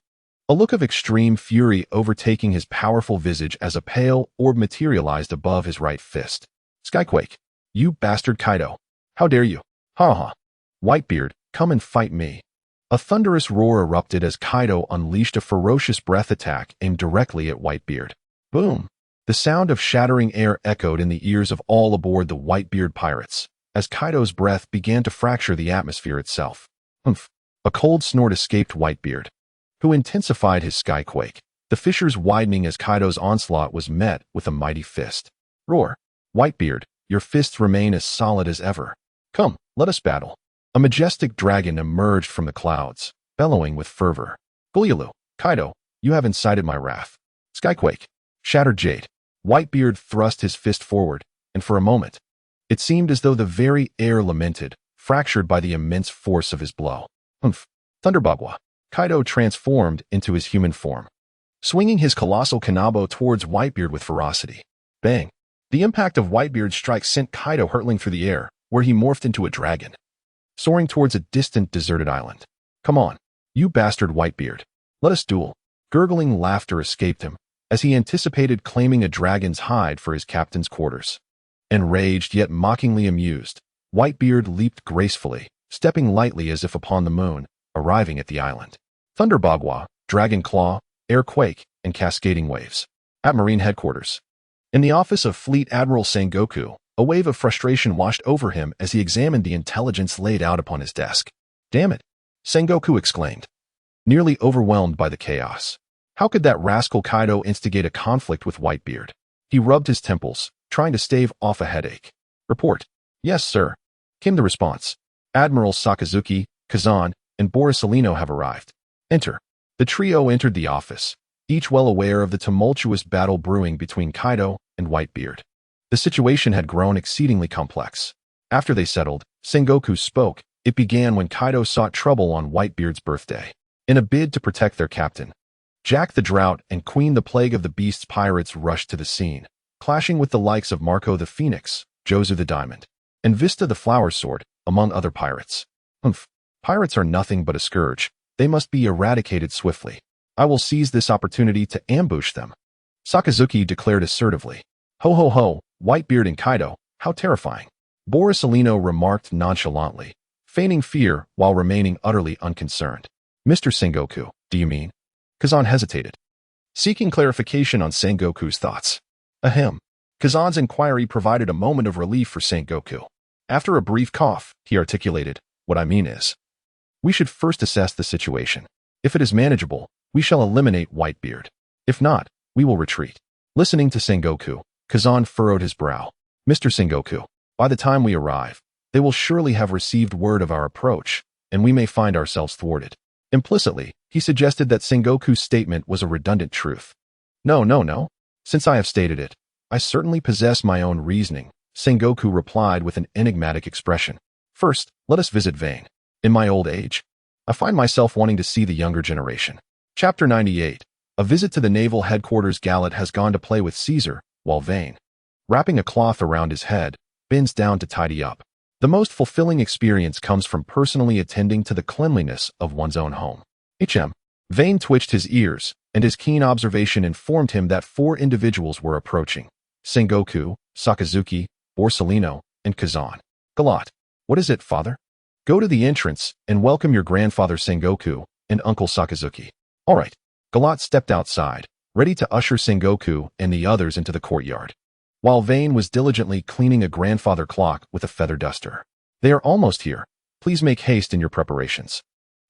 a look of extreme fury overtaking his powerful visage as a pale orb materialized above his right fist. Skyquake, you bastard Kaido. How dare you? Ha ha. Whitebeard, come and fight me. A thunderous roar erupted as Kaido unleashed a ferocious breath attack aimed directly at Whitebeard. Boom! The sound of shattering air echoed in the ears of all aboard the Whitebeard pirates, as Kaido's breath began to fracture the atmosphere itself. Humph! A cold snort escaped Whitebeard, who intensified his skyquake, the fissures widening as Kaido's onslaught was met with a mighty fist. Roar! Whitebeard, your fists remain as solid as ever. Come, let us battle. A majestic dragon emerged from the clouds, bellowing with fervor. Gulyulu, Kaido, you have incited my wrath. Skyquake, shattered jade. Whitebeard thrust his fist forward, and for a moment, it seemed as though the very air lamented, fractured by the immense force of his blow. Humph! Thunderbagwa. Kaido transformed into his human form, swinging his colossal kanabo towards Whitebeard with ferocity. Bang! The impact of Whitebeard's strike sent Kaido hurtling through the air, where he morphed into a dragon, soaring towards a distant deserted island. Come on, you bastard Whitebeard. Let us duel. Gurgling laughter escaped him, as he anticipated claiming a dragon's hide for his captain's quarters. Enraged yet mockingly amused, Whitebeard leaped gracefully, stepping lightly as if upon the moon, arriving at the island. Thunderbagwa, Dragon Claw, Airquake, and Cascading Waves. At Marine Headquarters. In the office of Fleet Admiral Sengoku, a wave of frustration washed over him as he examined the intelligence laid out upon his desk. Damn it! Sengoku exclaimed, nearly overwhelmed by the chaos. How could that rascal Kaido instigate a conflict with Whitebeard? He rubbed his temples, trying to stave off a headache. Report. Yes, sir, came the response. Admiral Sakazuki, Kazan, and Borsalino have arrived. Enter. The trio entered the office, each well aware of the tumultuous battle brewing between Kaido and Whitebeard. The situation had grown exceedingly complex. After they settled, Sengoku spoke. It began when Kaido sought trouble on Whitebeard's birthday. In a bid to protect their captain, Jack the Drought and Queen the Plague of the Beasts pirates rushed to the scene, clashing with the likes of Marco the Phoenix, Jozu the Diamond, and Vista the Flower Sword, among other pirates. Humph! Pirates are nothing but a scourge. They must be eradicated swiftly. I will seize this opportunity to ambush them, Sakazuki declared assertively. Ho ho ho, Whitebeard and Kaido, how terrifying. Borsalino remarked nonchalantly, feigning fear while remaining utterly unconcerned. Mr. Sengoku, do you mean? Kazan hesitated, seeking clarification on Sengoku's thoughts. Ahem. Kazan's inquiry provided a moment of relief for Sengoku. After a brief cough, he articulated, what I mean is, we should first assess the situation. If it is manageable, we shall eliminate Whitebeard. If not, we will retreat. Listening to Sengoku, Kazan furrowed his brow. Mr. Sengoku, by the time we arrive, they will surely have received word of our approach, and we may find ourselves thwarted. Implicitly, he suggested that Sengoku's statement was a redundant truth. No. Since I have stated it, I certainly possess my own reasoning, Sengoku replied with an enigmatic expression. First, let us visit Vane. In my old age, I find myself wanting to see the younger generation. Chapter 98. A visit to the naval headquarters. Gallet has gone to play with Caesar, while Vane, wrapping a cloth around his head, bends down to tidy up. The most fulfilling experience comes from personally attending to the cleanliness of one's own home. Vane twitched his ears, and his keen observation informed him that 4 individuals were approaching: Sengoku, Sakazuki, Borsellino, and Kazan. Galat. What is it, father? Go to the entrance and welcome your grandfather Sengoku and Uncle Sakazuki. All right. Galat stepped outside, ready to usher Sengoku and the others into the courtyard, while Vane was diligently cleaning a grandfather clock with a feather duster. They are almost here. Please make haste in your preparations.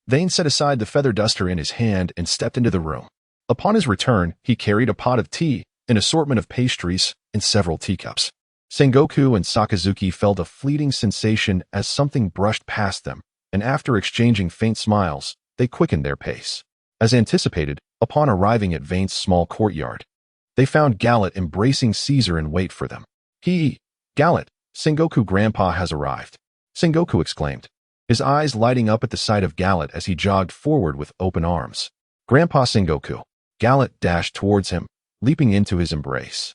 Vane set aside the feather duster in his hand and stepped into the room. Upon his return, he carried a pot of tea, an assortment of pastries, and several teacups. Sengoku and Sakazuki felt a fleeting sensation as something brushed past them, and after exchanging faint smiles, they quickened their pace. As anticipated, upon arriving at Vane's small courtyard, they found Galat embracing Caesar in wait for them. Galat, Sengoku grandpa has arrived, Sengoku exclaimed, his eyes lighting up at the sight of Galat as he jogged forward with open arms. Grandpa Sengoku. Galat dashed towards him, leaping into his embrace,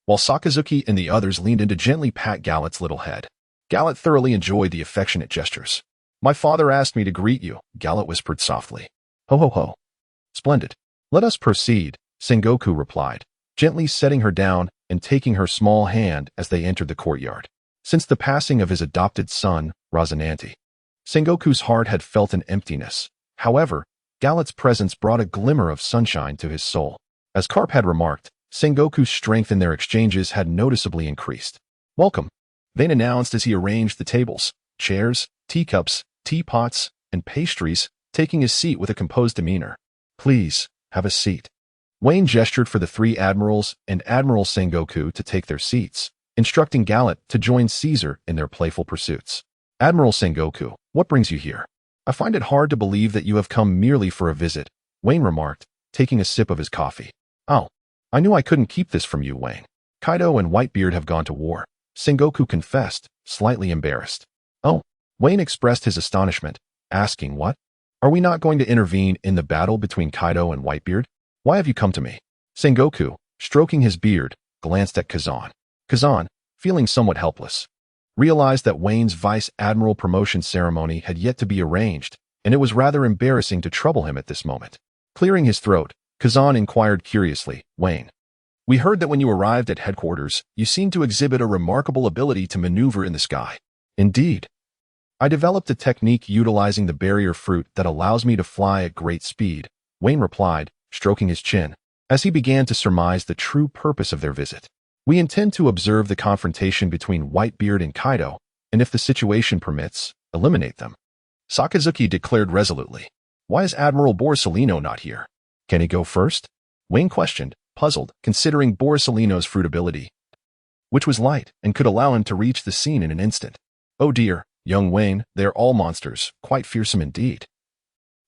while Sakazuki and the others leaned in to gently pat Galat's little head. Galat thoroughly enjoyed the affectionate gestures. My father asked me to greet you, Galat whispered softly. Ho ho ho. Splendid. Let us proceed, Sengoku replied, gently setting her down and taking her small hand as they entered the courtyard. Since the passing of his adopted son, Razananti, Sengoku's heart had felt an emptiness. However, Galat's presence brought a glimmer of sunshine to his soul. As Karp had remarked, Sengoku's strength in their exchanges had noticeably increased. Welcome, Vane announced as he arranged the tables, chairs, teacups, teapots, and pastries, taking his seat with a composed demeanor. Please, have a seat. Wayne gestured for the 3 admirals and Admiral Sengoku to take their seats, instructing Galat to join Caesar in their playful pursuits. Admiral Sengoku, what brings you here? I find it hard to believe that you have come merely for a visit, Wayne remarked, taking a sip of his coffee. Oh, I knew I couldn't keep this from you, Wayne. Kaido and Whitebeard have gone to war, Sengoku confessed, slightly embarrassed. Oh, Wayne expressed his astonishment, asking what? Are we not going to intervene in the battle between Kaido and Whitebeard? Why have you come to me? Sengoku, stroking his beard, glanced at Kazan. Kazan, feeling somewhat helpless, realized that Wayne's vice admiral promotion ceremony had yet to be arranged, and it was rather embarrassing to trouble him at this moment. Clearing his throat, Kazan inquired curiously, Wayne, we heard that when you arrived at headquarters, you seemed to exhibit a remarkable ability to maneuver in the sky. Indeed. I developed a technique utilizing the barrier fruit that allows me to fly at great speed, Wayne replied, stroking his chin, as he began to surmise the true purpose of their visit. We intend to observe the confrontation between Whitebeard and Kaido, and if the situation permits, eliminate them. Sakazuki declared resolutely. Why is Admiral Borsellino not here? Can he go first? Wayne questioned, puzzled, considering Borsellino's fruit ability, which was light and could allow him to reach the scene in an instant. Oh dear, young Wayne, they are all monsters, quite fearsome indeed.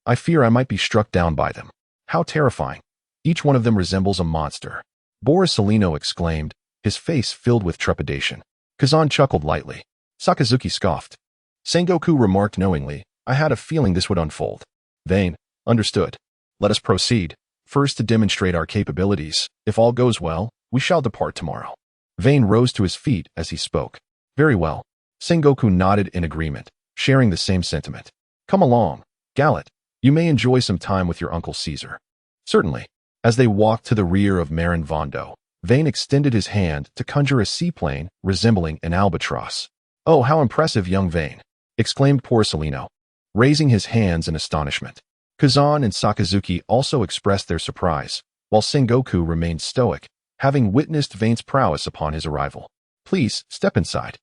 I fear I might be struck down by them. How terrifying. Each one of them resembles a monster. Borsellino exclaimed, his face filled with trepidation. Kazan chuckled lightly. Sakazuki scoffed. Sengoku remarked knowingly, I had a feeling this would unfold. Vane, understood. Let us proceed. First to demonstrate our capabilities. If all goes well, we shall depart tomorrow. Vane rose to his feet as he spoke. Very well. Sengoku nodded in agreement, sharing the same sentiment. Come along, Galat. You may enjoy some time with your Uncle Caesar. Certainly. As they walked to the rear of Marin Vondo, Vane extended his hand to conjure a seaplane resembling an albatross. Oh, how impressive, young Vane, exclaimed Borsellino, raising his hands in astonishment. Kazan and Sakazuki also expressed their surprise, while Sengoku remained stoic, having witnessed Vane's prowess upon his arrival. Please, step inside.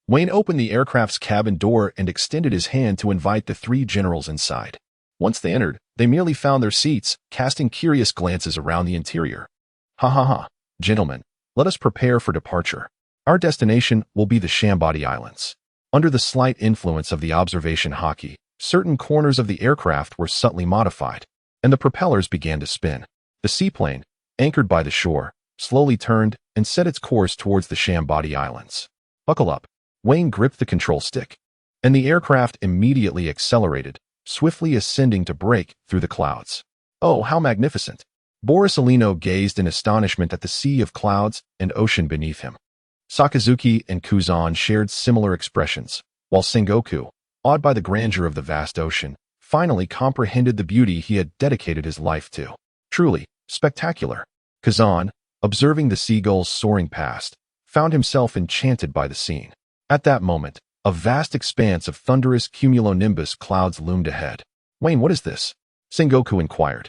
Wayne opened the aircraft's cabin door and extended his hand to invite the 3 generals inside. Once they entered, they merely found their seats, casting curious glances around the interior. Ha ha ha, gentlemen, let us prepare for departure. Our destination will be the Shambadi Islands. Under the slight influence of the observation hockey, certain corners of the aircraft were subtly modified, and the propellers began to spin. The seaplane, anchored by the shore, slowly turned and set its course towards the Shambadi Islands. Buckle up. Wayne gripped the control stick, and the aircraft immediately accelerated, swiftly ascending to break through the clouds. Oh, how magnificent! Borsellino gazed in astonishment at the sea of clouds and ocean beneath him. Sakazuki and Kazan shared similar expressions, while Sengoku, awed by the grandeur of the vast ocean, finally comprehended the beauty he had dedicated his life to. Truly spectacular. Kazan, observing the seagulls soaring past, found himself enchanted by the scene. At that moment, a vast expanse of thunderous cumulonimbus clouds loomed ahead. "Wayne, what is this?" Sengoku inquired,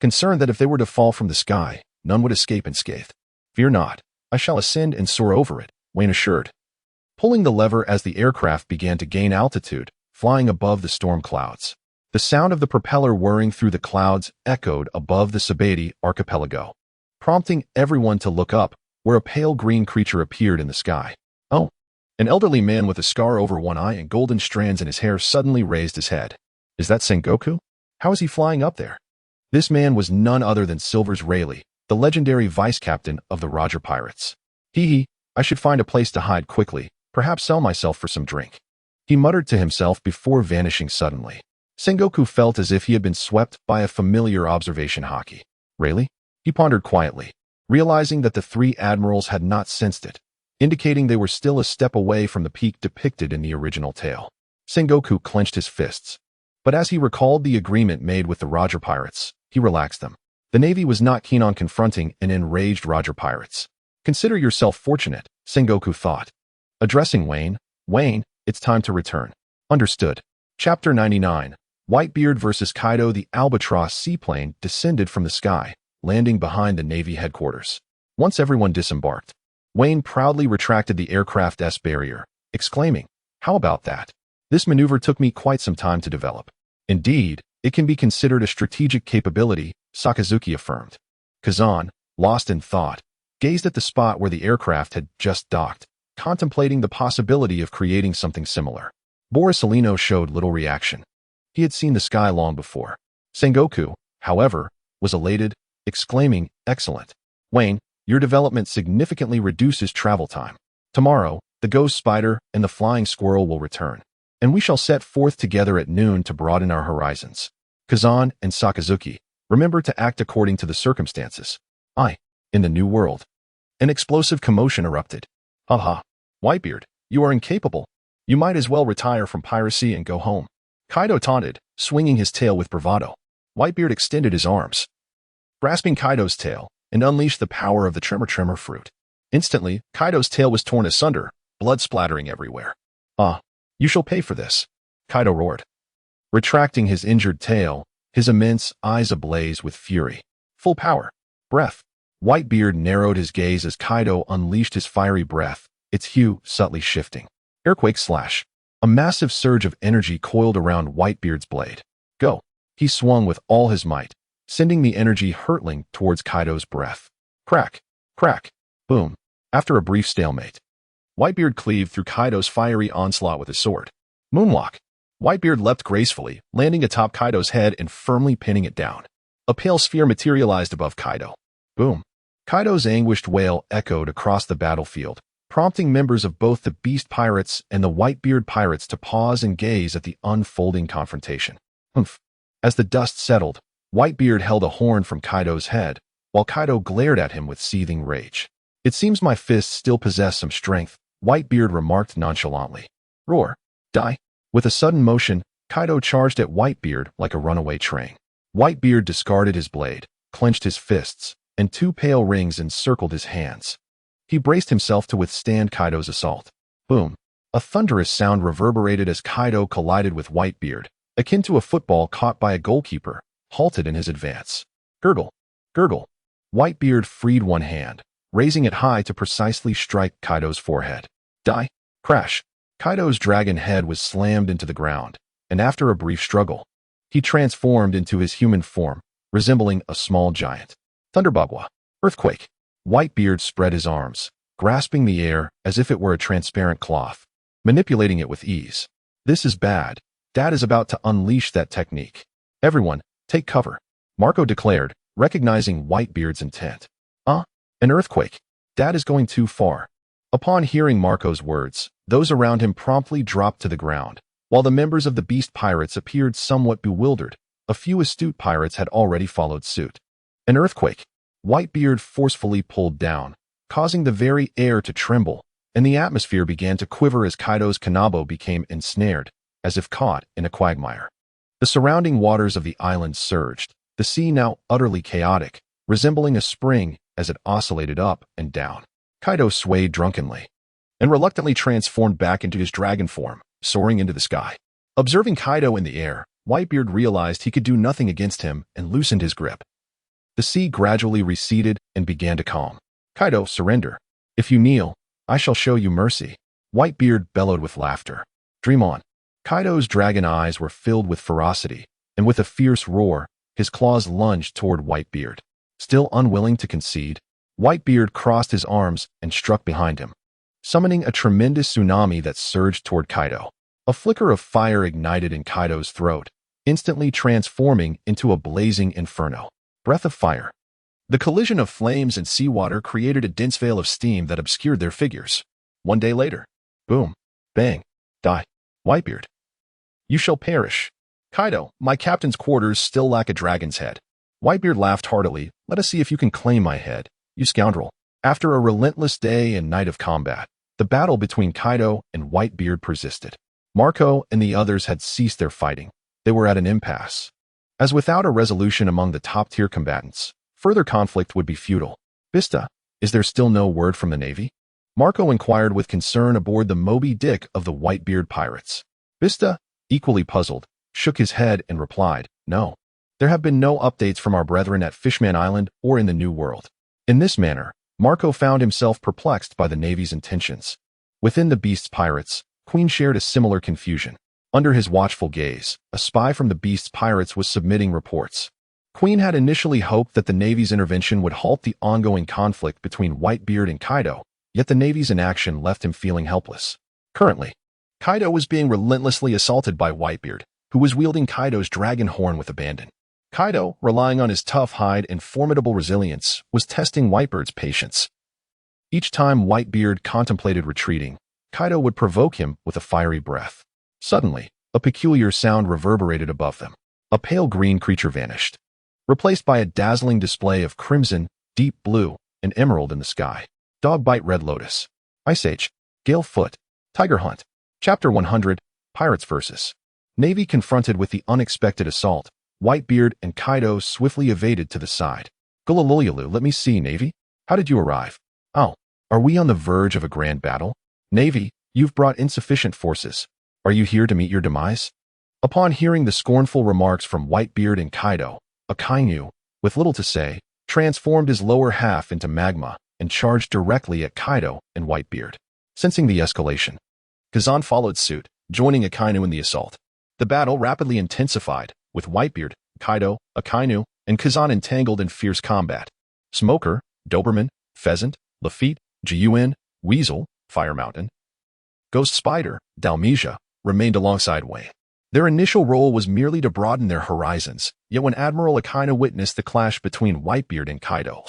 concerned that if they were to fall from the sky, none would escape unscathed. "Fear not, I shall ascend and soar over it," Wayne assured, pulling the lever as the aircraft began to gain altitude, flying above the storm clouds. The sound of the propeller whirring through the clouds echoed above the Sabeti archipelago, prompting everyone to look up, where a pale green creature appeared in the sky. "Oh!" An elderly man with a scar over one eye and golden strands in his hair suddenly raised his head. "Is that Sengoku? How is he flying up there?" This man was none other than Silvers Rayleigh, the legendary vice-captain of the Roger Pirates. I should find a place to hide quickly, perhaps sell myself for some drink," he muttered to himself before vanishing suddenly. Sengoku felt as if he had been swept by a familiar observation hockey. "Rayleigh?" he pondered quietly, realizing that the three admirals had not sensed it, indicating they were still a step away from the peak depicted in the original tale. Sengoku clenched his fists, but as he recalled the agreement made with the Roger Pirates, he relaxed them. The Navy was not keen on confronting an enraged Roger Pirates. "Consider yourself fortunate," Sengoku thought. Addressing Wayne, "It's time to return." "Understood." Chapter 99. Whitebeard vs. Kaido. The Albatross seaplane descended from the sky, landing behind the Navy headquarters. Once everyone disembarked, Wayne proudly retracted the aircraft's barrier, exclaiming, "How about that? This maneuver took me quite some time to develop." "Indeed, it can be considered a strategic capability," Sakazuki affirmed. Kazan, lost in thought, gazed at the spot where the aircraft had just docked, contemplating the possibility of creating something similar. Borisolino showed little reaction. He had seen the sky long before. Sengoku, however, was elated, exclaiming, "Excellent. Wayne, your development significantly reduces travel time. Tomorrow, the ghost spider and the flying squirrel will return, and we shall set forth together at noon to broaden our horizons. Kazan and Sakazuki, remember to act according to the circumstances." In the New World, an explosive commotion erupted. "Haha, Whitebeard, you are incapable. You might as well retire from piracy and go home," Kaido taunted, swinging his tail with bravado. Whitebeard extended his arms, grasping Kaido's tail, and unleashed the power of the tremor fruit. Instantly, Kaido's tail was torn asunder, blood splattering everywhere. You shall pay for this," Kaido roared, retracting his injured tail, his immense eyes ablaze with fury. "Full power. Breath." Whitebeard narrowed his gaze as Kaido unleashed his fiery breath, its hue subtly shifting. Earthquake slash. A massive surge of energy coiled around Whitebeard's blade. "Go." He swung with all his might, sending the energy hurtling towards Kaido's breath. Crack, crack, boom. After a brief stalemate, Whitebeard cleaved through Kaido's fiery onslaught with his sword. Moonwalk. Whitebeard leapt gracefully, landing atop Kaido's head and firmly pinning it down. A pale sphere materialized above Kaido. Boom. Kaido's anguished wail echoed across the battlefield, prompting members of both the Beast Pirates and the Whitebeard Pirates to pause and gaze at the unfolding confrontation. Humph. As the dust settled, Whitebeard held a horn from Kaido's head, while Kaido glared at him with seething rage. "It seems my fists still possess some strength," Whitebeard remarked nonchalantly. "Roar. Die." With a sudden motion, Kaido charged at Whitebeard like a runaway train. Whitebeard discarded his blade, clenched his fists, and two pale rings encircled his hands. He braced himself to withstand Kaido's assault. Boom. A thunderous sound reverberated as Kaido collided with Whitebeard, akin to a football caught by a goalkeeper, halted in his advance. Gurgle. Gurgle. Whitebeard freed one hand, raising it high to precisely strike Kaido's forehead. Die. Crash. Kaido's dragon head was slammed into the ground, and after a brief struggle, he transformed into his human form, resembling a small giant. Thunderbagwa. Earthquake. Whitebeard spread his arms, grasping the air as if it were a transparent cloth, manipulating it with ease. "This is bad. Dad is about to unleash that technique. Everyone, take cover," Marco declared, recognizing Whitebeard's intent. An earthquake. Dad is going too far." Upon hearing Marco's words, those around him promptly dropped to the ground. While the members of the Beast Pirates appeared somewhat bewildered, a few astute pirates had already followed suit. An earthquake. Whitebeard forcefully pulled down, causing the very air to tremble, and the atmosphere began to quiver as Kaido's Kanabo became ensnared, as if caught in a quagmire. The surrounding waters of the island surged, the sea now utterly chaotic, resembling a spring as it oscillated up and down. Kaido swayed drunkenly and reluctantly transformed back into his dragon form, soaring into the sky. Observing Kaido in the air, Whitebeard realized he could do nothing against him and loosened his grip. The sea gradually receded and began to calm. Kaido, surrender. If you kneel, I shall show you mercy. Whitebeard bellowed with laughter. Dream on. Kaido's dragon eyes were filled with ferocity, and with a fierce roar, his claws lunged toward Whitebeard. Still unwilling to concede, Whitebeard crossed his arms and struck behind him, summoning a tremendous tsunami that surged toward Kaido. A flicker of fire ignited in Kaido's throat, instantly transforming into a blazing inferno. Breath of fire. The collision of flames and seawater created a dense veil of steam that obscured their figures. One day later, boom, bang, die. Whitebeard. You shall perish. Kaido, my captain's quarters still lack a dragon's head. Whitebeard laughed heartily. Let us see if you can claim my head, you scoundrel. After a relentless day and night of combat, the battle between Kaido and Whitebeard persisted. Marco and the others had ceased their fighting. They were at an impasse. As without a resolution among the top-tier combatants, further conflict would be futile. Bista, is there still no word from the Navy? Marco inquired with concern aboard the Moby Dick of the Whitebeard pirates. Bista, equally puzzled, shook his head and replied, no. There have been no updates from our brethren at Fishman Island or in the New World. In this manner, Marco found himself perplexed by the Navy's intentions. Within the Beast's pirates, Queen shared a similar confusion. Under his watchful gaze, a spy from the Beast's pirates was submitting reports. Queen had initially hoped that the Navy's intervention would halt the ongoing conflict between Whitebeard and Kaido, yet the Navy's inaction left him feeling helpless. Currently, Kaido was being relentlessly assaulted by Whitebeard, who was wielding Kaido's dragon horn with abandon. Kaido, relying on his tough hide and formidable resilience, was testing Whitebeard's patience. Each time Whitebeard contemplated retreating, Kaido would provoke him with a fiery breath. Suddenly, a peculiar sound reverberated above them. A pale green creature vanished, replaced by a dazzling display of crimson, deep blue, and emerald in the sky. Dogbite Red Lotus. Ice Age. Gale Foot. Tiger Hunt. Chapter 100. Pirates vs. Navy. Confronted with the unexpected assault, Whitebeard and Kaido swiftly evaded to the side. Gulululalu, let me see, Navy. How did you arrive? Oh, are we on the verge of a grand battle? Navy, you've brought insufficient forces. Are you here to meet your demise? Upon hearing the scornful remarks from Whitebeard and Kaido, Akainu, with little to say, transformed his lower half into magma and charged directly at Kaido and Whitebeard. Sensing the escalation, Kazan followed suit, joining Akainu in the assault. The battle rapidly intensified, with Whitebeard, Kaido, Akainu, and Kazan entangled in fierce combat. Smoker, Doberman, Pheasant, Lafitte, Gyun, Weasel, Fire Mountain, Ghost Spider, Dalmesia, remained alongside Wayne. Their initial role was merely to broaden their horizons, yet when Admiral Akainu witnessed the clash between Whitebeard and Kaido,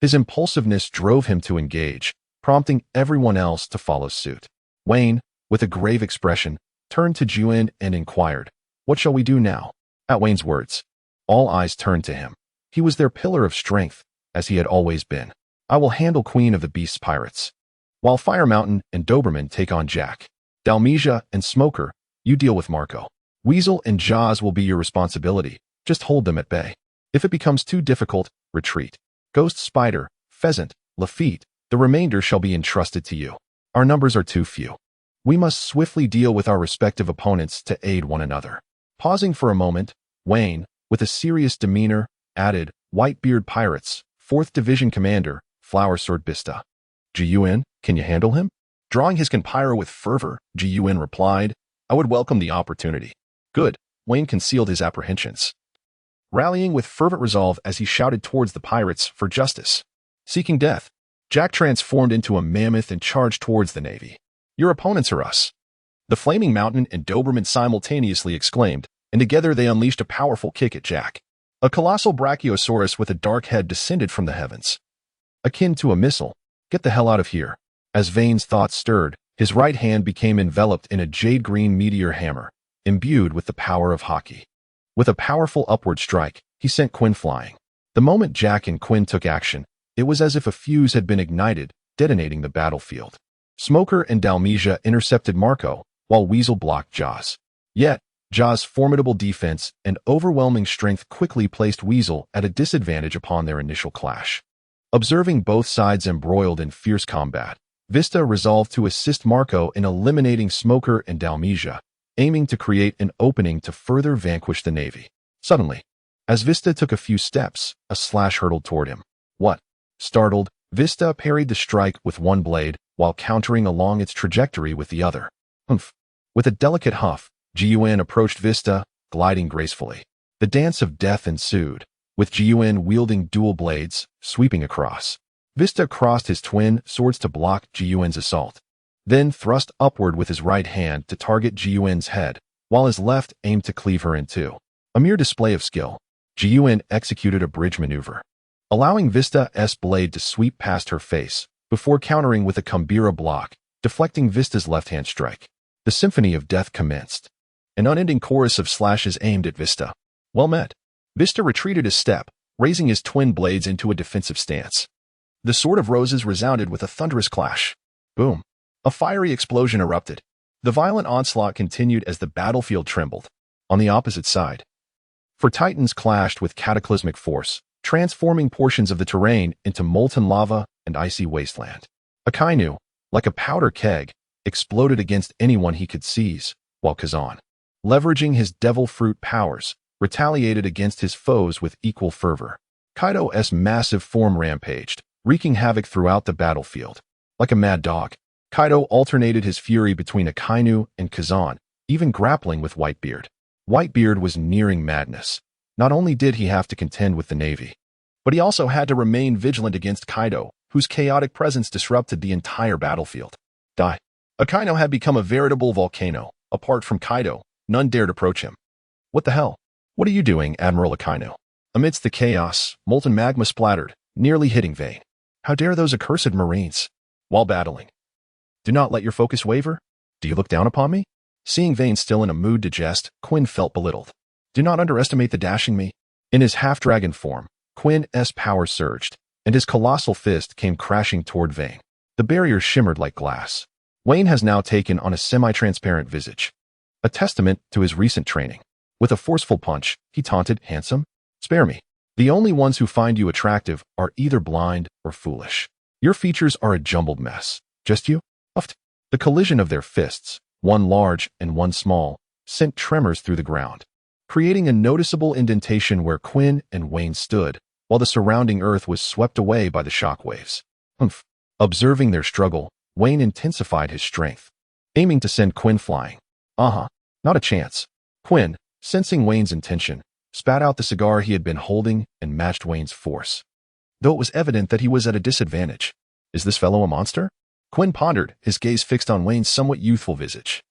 his impulsiveness drove him to engage, prompting everyone else to follow suit. Wayne, with a grave expression, turned to Gyun and inquired, "What shall we do now?" At Wayne's words, all eyes turned to him. He was their pillar of strength, as he had always been. "I will handle Queen of the Beast's pirates, while Fire Mountain and Doberman take on Jack. Dalmesia and Smoker, you deal with Marco. Weasel and Jaws will be your responsibility. Just hold them at bay. If it becomes too difficult, retreat. Ghost Spider, Pheasant, Lafitte, the remainder shall be entrusted to you. Our numbers are too few. We must swiftly deal with our respective opponents to aid one another." Pausing for a moment, Wayne, with a serious demeanor, added, "Whitebeard Pirates, 4th Division Commander, Flower Sword Bista. Gyun, can you handle him?" Drawing his Kenpyro with fervor, Gyun replied, "I would welcome the opportunity." Good. Wayne concealed his apprehensions, rallying with fervent resolve as he shouted towards the pirates for justice. Seeking death, Jack transformed into a mammoth and charged towards the Navy. "Your opponents are us." The Flaming Mountain and Doberman simultaneously exclaimed, and together they unleashed a powerful kick at Jack. A colossal brachiosaurus with a dark head descended from the heavens, akin to a missile. "Get the hell out of here." As Vane's thoughts stirred, his right hand became enveloped in a jade-green meteor hammer, imbued with the power of hockey. With a powerful upward strike, he sent Quinn flying. The moment Jack and Quinn took action, it was as if a fuse had been ignited, detonating the battlefield. Smoker and Dalmesia intercepted Marco, while Weasel blocked Jaws. Yet, Jaws' formidable defense and overwhelming strength quickly placed Weasel at a disadvantage upon their initial clash. Observing both sides embroiled in fierce combat, Vista resolved to assist Marco in eliminating Smoker and Dalmesia, aiming to create an opening to further vanquish the Navy. Suddenly, as Vista took a few steps, a slash hurtled toward him. What? Startled, Vista parried the strike with one blade, while countering along its trajectory with the other. Humph! With a delicate huff, Gun approached Vista, gliding gracefully. The dance of death ensued, with Gun wielding dual blades, sweeping across. Vista crossed his twin swords to block Gun's assault, then thrust upward with his right hand to target Gun's head, while his left aimed to cleave her in two. A mere display of skill, Gun executed a bridge maneuver, allowing Vista's blade to sweep past her face, before countering with a Kumbira block, deflecting Vista's left-hand strike. The symphony of death commenced, an unending chorus of slashes aimed at Vista. Well met. Vista retreated a step, raising his twin blades into a defensive stance. The Sword of Roses resounded with a thunderous clash. Boom. A fiery explosion erupted. The violent onslaught continued as the battlefield trembled. On the opposite side, for Titans clashed with cataclysmic force, transforming portions of the terrain into molten lava and icy wasteland. Akainu, like a powder keg, exploded against anyone he could seize, while Kazan, leveraging his devil fruit powers, retaliated against his foes with equal fervor. Kaido's massive form rampaged, wreaking havoc throughout the battlefield. Like a mad dog, Kaido alternated his fury between Akainu and Kazan, even grappling with Whitebeard. Whitebeard was nearing madness. Not only did he have to contend with the Navy, but he also had to remain vigilant against Kaido, whose chaotic presence disrupted the entire battlefield. Akainu had become a veritable volcano. Apart from Kaido, none dared approach him. What the hell? What are you doing, Admiral Akainu? Amidst the chaos, molten magma splattered, nearly hitting Vayne. How dare those accursed Marines? While battling, do not let your focus waver. Do you look down upon me? Seeing Vayne still in a mood to jest, Quinn felt belittled. Do not underestimate the dashing me. In his half-dragon form, Quinn's power surged, and his colossal fist came crashing toward Vayne. The barrier shimmered like glass. Wayne has now taken on a semi-transparent visage, a testament to his recent training. With a forceful punch, he taunted, "Handsome? Spare me. The only ones who find you attractive are either blind or foolish. Your features are a jumbled mess. Just you?" Puffed. The collision of their fists, one large and one small, sent tremors through the ground, creating a noticeable indentation where Quinn and Wayne stood, while the surrounding earth was swept away by the shockwaves. Humph. Observing their struggle, Wayne intensified his strength, aiming to send Quinn flying. Not a chance. Quinn, sensing Wayne's intention, spat out the cigar he had been holding and matched Wayne's force, though it was evident that he was at a disadvantage. Is this fellow a monster? Quinn pondered, his gaze fixed on Wayne's somewhat youthful visage.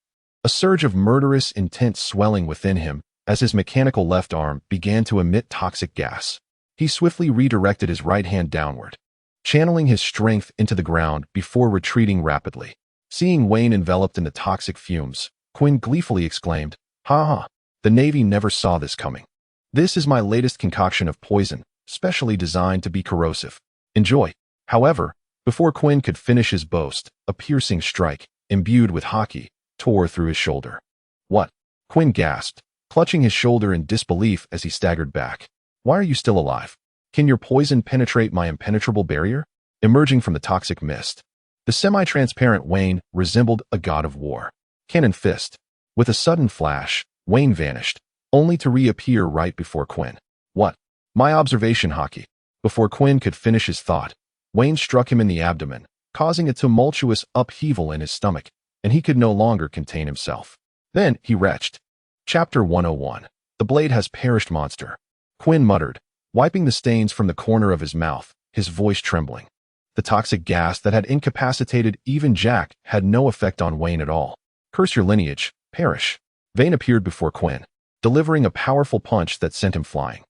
A surge of murderous intent swelling within him as his mechanical left arm began to emit toxic gas. He swiftly redirected his right hand downward, channeling his strength into the ground before retreating rapidly. Seeing Wayne enveloped in the toxic fumes, Quinn gleefully exclaimed, "Ha! The Navy never saw this coming. This is my latest concoction of poison, specially designed to be corrosive. Enjoy." However, before Quinn could finish his boast, a piercing strike, imbued with haki, tore through his shoulder. "What?" Quinn gasped, clutching his shoulder in disbelief as he staggered back. "Why are you still alive? Can your poison penetrate my impenetrable barrier?" Emerging from the toxic mist, the semi-transparent Wayne resembled a god of war. Cannon fist. With a sudden flash, Wayne vanished, only to reappear right before Quinn. "What?" "My observation haki." Before Quinn could finish his thought, Wayne struck him in the abdomen, causing a tumultuous upheaval in his stomach, and he could no longer contain himself. Then he retched. Chapter 101. The blade has perished, monster. Quinn muttered, wiping the stains from the corner of his mouth, his voice trembling. The toxic gas that had incapacitated even Jack had no effect on Wayne at all. "Curse your lineage, perish." Vayne appeared before Quinn, delivering a powerful punch that sent him flying.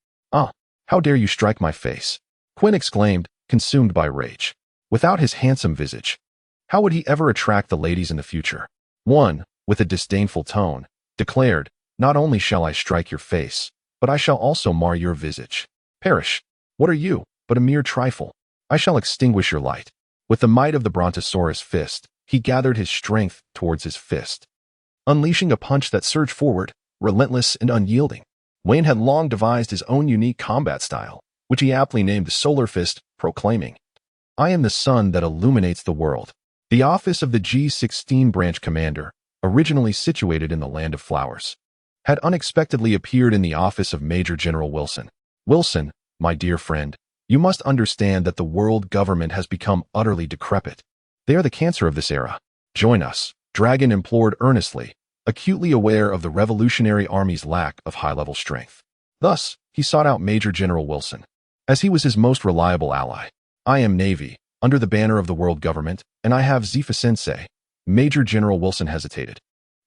How dare you strike my face?" Quinn exclaimed, consumed by rage. Without his handsome visage, how would he ever attract the ladies in the future? One, with a disdainful tone, declared, "Not only shall I strike your face, but I shall also mar your visage. Perish. What are you, but a mere trifle? I shall extinguish your light." With the might of the Brontosaurus fist, He gathered his strength towards his fist, unleashing a punch that surged forward, relentless and unyielding. Wayne had long devised his own unique combat style, which he aptly named the Solar Fist, proclaiming, "I am the sun that illuminates the world." The office of the G-16 branch commander, originally situated in the Land of Flowers, had unexpectedly appeared in the office of Major General Wilson. "Wilson, my dear friend, you must understand that the world government has become utterly decrepit. They are the cancer of this era. Join us," Dragon implored earnestly, acutely aware of the Revolutionary Army's lack of high-level strength. Thus, he sought out Major General Wilson, as he was his most reliable ally. "I am Navy, under the banner of the world government, and I have Zifa Sensei." Major General Wilson hesitated,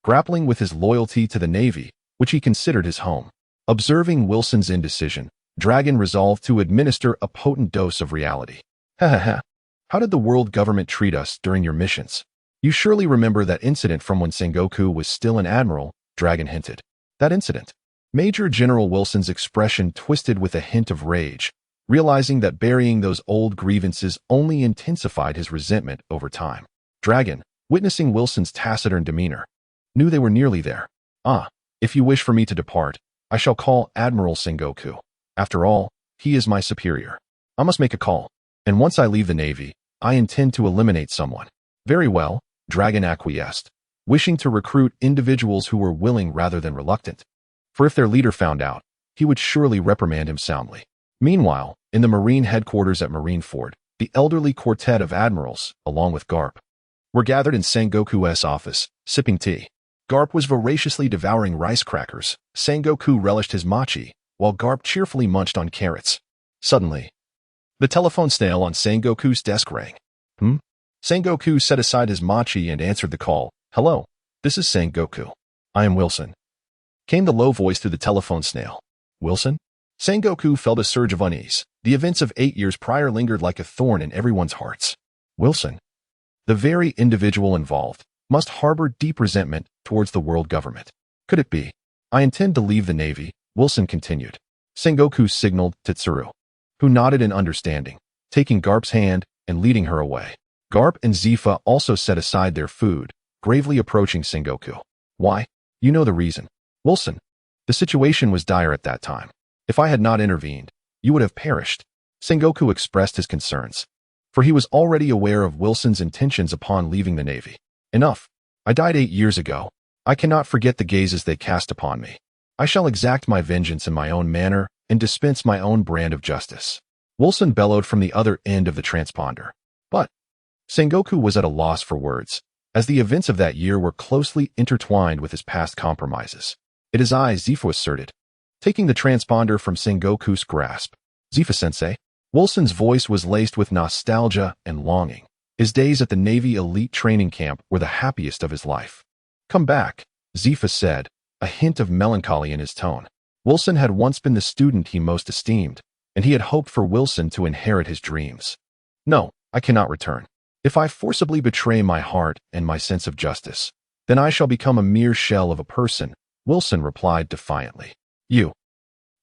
grappling with his loyalty to the Navy, which he considered his home. Observing Wilson's indecision, Dragon resolved to administer a potent dose of reality. "Ha ha ha. How did the world government treat us during your missions? You surely remember that incident from when Sengoku was still an admiral," Dragon hinted. "That incident?" Major General Wilson's expression twisted with a hint of rage, realizing that burying those old grievances only intensified his resentment over time. Dragon, witnessing Wilson's taciturn demeanor, knew they were nearly there. "Ah, if you wish for me to depart, I shall call Admiral Sengoku. After all, he is my superior. I must make a call, and once I leave the Navy, I intend to eliminate someone." "Very well," Dragon acquiesced, wishing to recruit individuals who were willing rather than reluctant. For if their leader found out, he would surely reprimand him soundly. Meanwhile, in the Marine headquarters at Marineford, the elderly quartet of admirals, along with Garp, were gathered in Sengoku's office, sipping tea. Garp was voraciously devouring rice crackers. Sengoku relished his mochi, while Garp cheerfully munched on carrots. Suddenly, the telephone snail on Sengoku's desk rang. Sengoku set aside his mochi and answered the call. "Hello, this is Sengoku. I am Wilson," came the low voice through the telephone snail. "Wilson?" Sengoku felt a surge of unease. The events of 8 years prior lingered like a thorn in everyone's hearts. Wilson, the very individual involved, must harbor deep resentment towards the world government. Could it be? "I intend to leave the Navy," Wilson continued. Sengoku signaled Tetsuru, who nodded in understanding, taking Garp's hand and leading her away. Garp and Zifa also set aside their food, gravely approaching Sengoku. "Why? You know the reason." "Wilson, the situation was dire at that time. If I had not intervened, you would have perished." Sengoku expressed his concerns, for he was already aware of Wilson's intentions upon leaving the Navy. "Enough. I died 8 years ago. I cannot forget the gazes they cast upon me. I shall exact my vengeance in my own manner and dispense my own brand of justice," Wilson bellowed from the other end of the transponder. But Sengoku was at a loss for words, as the events of that year were closely intertwined with his past compromises. "It is I," Zifa asserted, taking the transponder from Sengoku's grasp. "Zifa-sensei?" Wilson's voice was laced with nostalgia and longing. His days at the Navy elite training camp were the happiest of his life. "Come back," Zifa said, a hint of melancholy in his tone. Wilson had once been the student he most esteemed, and he had hoped for Wilson to inherit his dreams. "No, I cannot return. If I forcibly betray my heart and my sense of justice, then I shall become a mere shell of a person," Wilson replied defiantly. "You."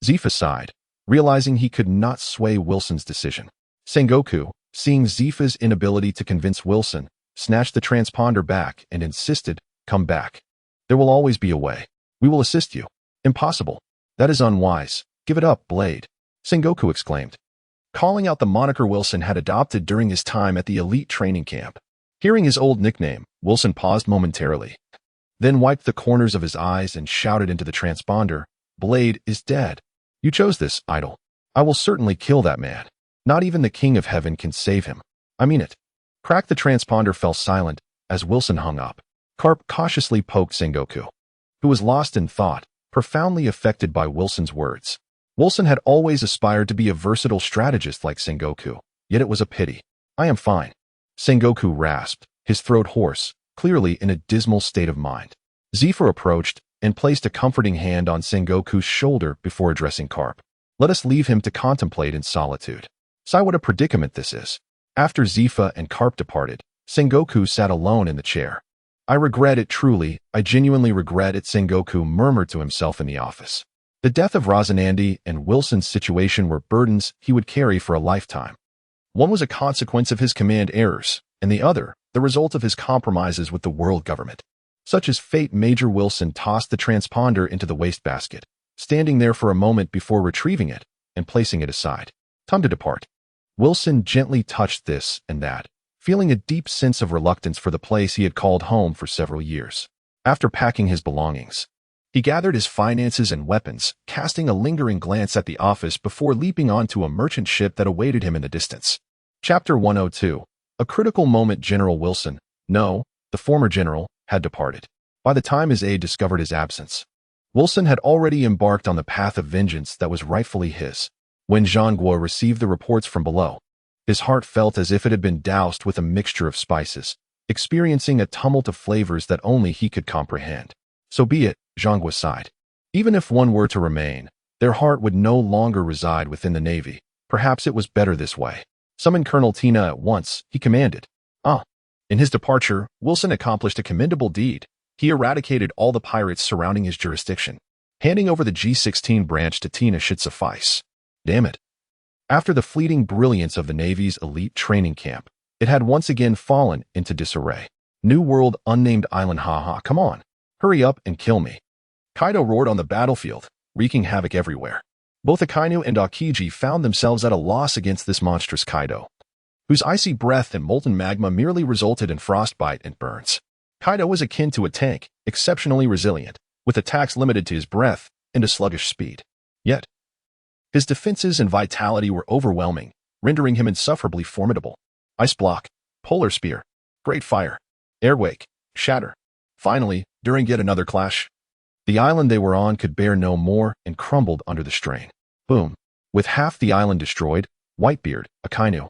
Zifa sighed, realizing he could not sway Wilson's decision. Sengoku, seeing Zifa's inability to convince Wilson, snatched the transponder back and insisted, "Come back. There will always be a way. We will assist you." "Impossible. That is unwise. Give it up, Blade," Sengoku exclaimed, calling out the moniker Wilson had adopted during his time at the elite training camp. Hearing his old nickname, Wilson paused momentarily, then wiped the corners of his eyes and shouted into the transponder, "Blade is dead. You chose this, idol. I will certainly kill that man. Not even the King of Heaven can save him. I mean it." Crack. The transponder fell silent as Wilson hung up. Garp cautiously poked Sengoku, who was lost in thought, profoundly affected by Wilson's words. Wilson had always aspired to be a versatile strategist like Sengoku, yet it was a pity. "I am fine," Sengoku rasped, his throat hoarse, clearly in a dismal state of mind. Zifa approached and placed a comforting hand on Sengoku's shoulder before addressing Garp. "Let us leave him to contemplate in solitude. Sigh, what a predicament this is." After Zifa and Garp departed, Sengoku sat alone in the chair. "I regret it truly, I genuinely regret it," Sengoku murmured to himself in the office. The death of Rosanandi and Wilson's situation were burdens he would carry for a lifetime. One was a consequence of his command errors, and the other, the result of his compromises with the world government. Such as fate, Major Wilson tossed the transponder into the wastebasket, standing there for a moment before retrieving it and placing it aside. Time to depart. Wilson gently touched this and that, feeling a deep sense of reluctance for the place he had called home for several years. After packing his belongings, he gathered his finances and weapons, casting a lingering glance at the office before leaping onto a merchant ship that awaited him in the distance. Chapter 102. A critical moment. General Wilson, no, the former general, had departed. By the time his aide discovered his absence, Wilson had already embarked on the path of vengeance that was rightfully his. When Jean Guo received the reports from below, his heart felt as if it had been doused with a mixture of spices, experiencing a tumult of flavors that only he could comprehend. So be it, Jean Guo sighed. Even if one were to remain, their heart would no longer reside within the Navy. Perhaps it was better this way. Summon Colonel Tina at once, he commanded. In his departure, Wilson accomplished a commendable deed. He eradicated all the pirates surrounding his jurisdiction. Handing over the G-16 branch to Tina should suffice. Damn it. After the fleeting brilliance of the Navy's elite training camp, it had once again fallen into disarray. New world, unnamed island, haha, come on. Hurry up and kill me. Kaido roared on the battlefield, wreaking havoc everywhere. Both Akainu and Aokiji found themselves at a loss against this monstrous Kaido, whose icy breath and molten magma merely resulted in frostbite and burns. Kaido was akin to a tank, exceptionally resilient, with attacks limited to his breath and a sluggish speed. Yet, his defenses and vitality were overwhelming, rendering him insufferably formidable. Ice block, polar spear, great fire, airwake, shatter. Finally, during yet another clash, the island they were on could bear no more and crumbled under the strain. Boom. With half the island destroyed, Whitebeard, Akainu,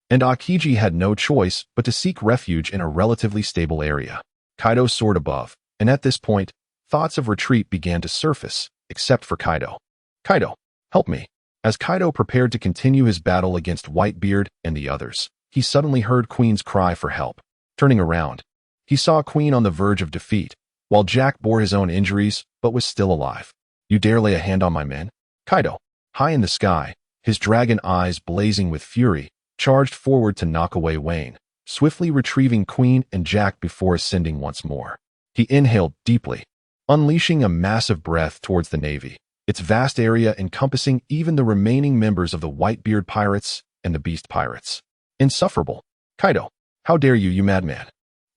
and Aokiji had no choice but to seek refuge in a relatively stable area. Kaido soared above, and at this point, thoughts of retreat began to surface, except for Kaido. Kaido, help me. As Kaido prepared to continue his battle against Whitebeard and the others, he suddenly heard Queen's cry for help. Turning around, he saw Queen on the verge of defeat, while Jack bore his own injuries but was still alive. You dare lay a hand on my men? Kaido, high in the sky, his dragon eyes blazing with fury, charged forward to knock away Wayne, swiftly retrieving Queen and Jack before ascending once more. He inhaled deeply, unleashing a massive breath towards the Navy, its vast area encompassing even the remaining members of the Whitebeard pirates and the Beast pirates. Insufferable. Kaido, how dare you madman?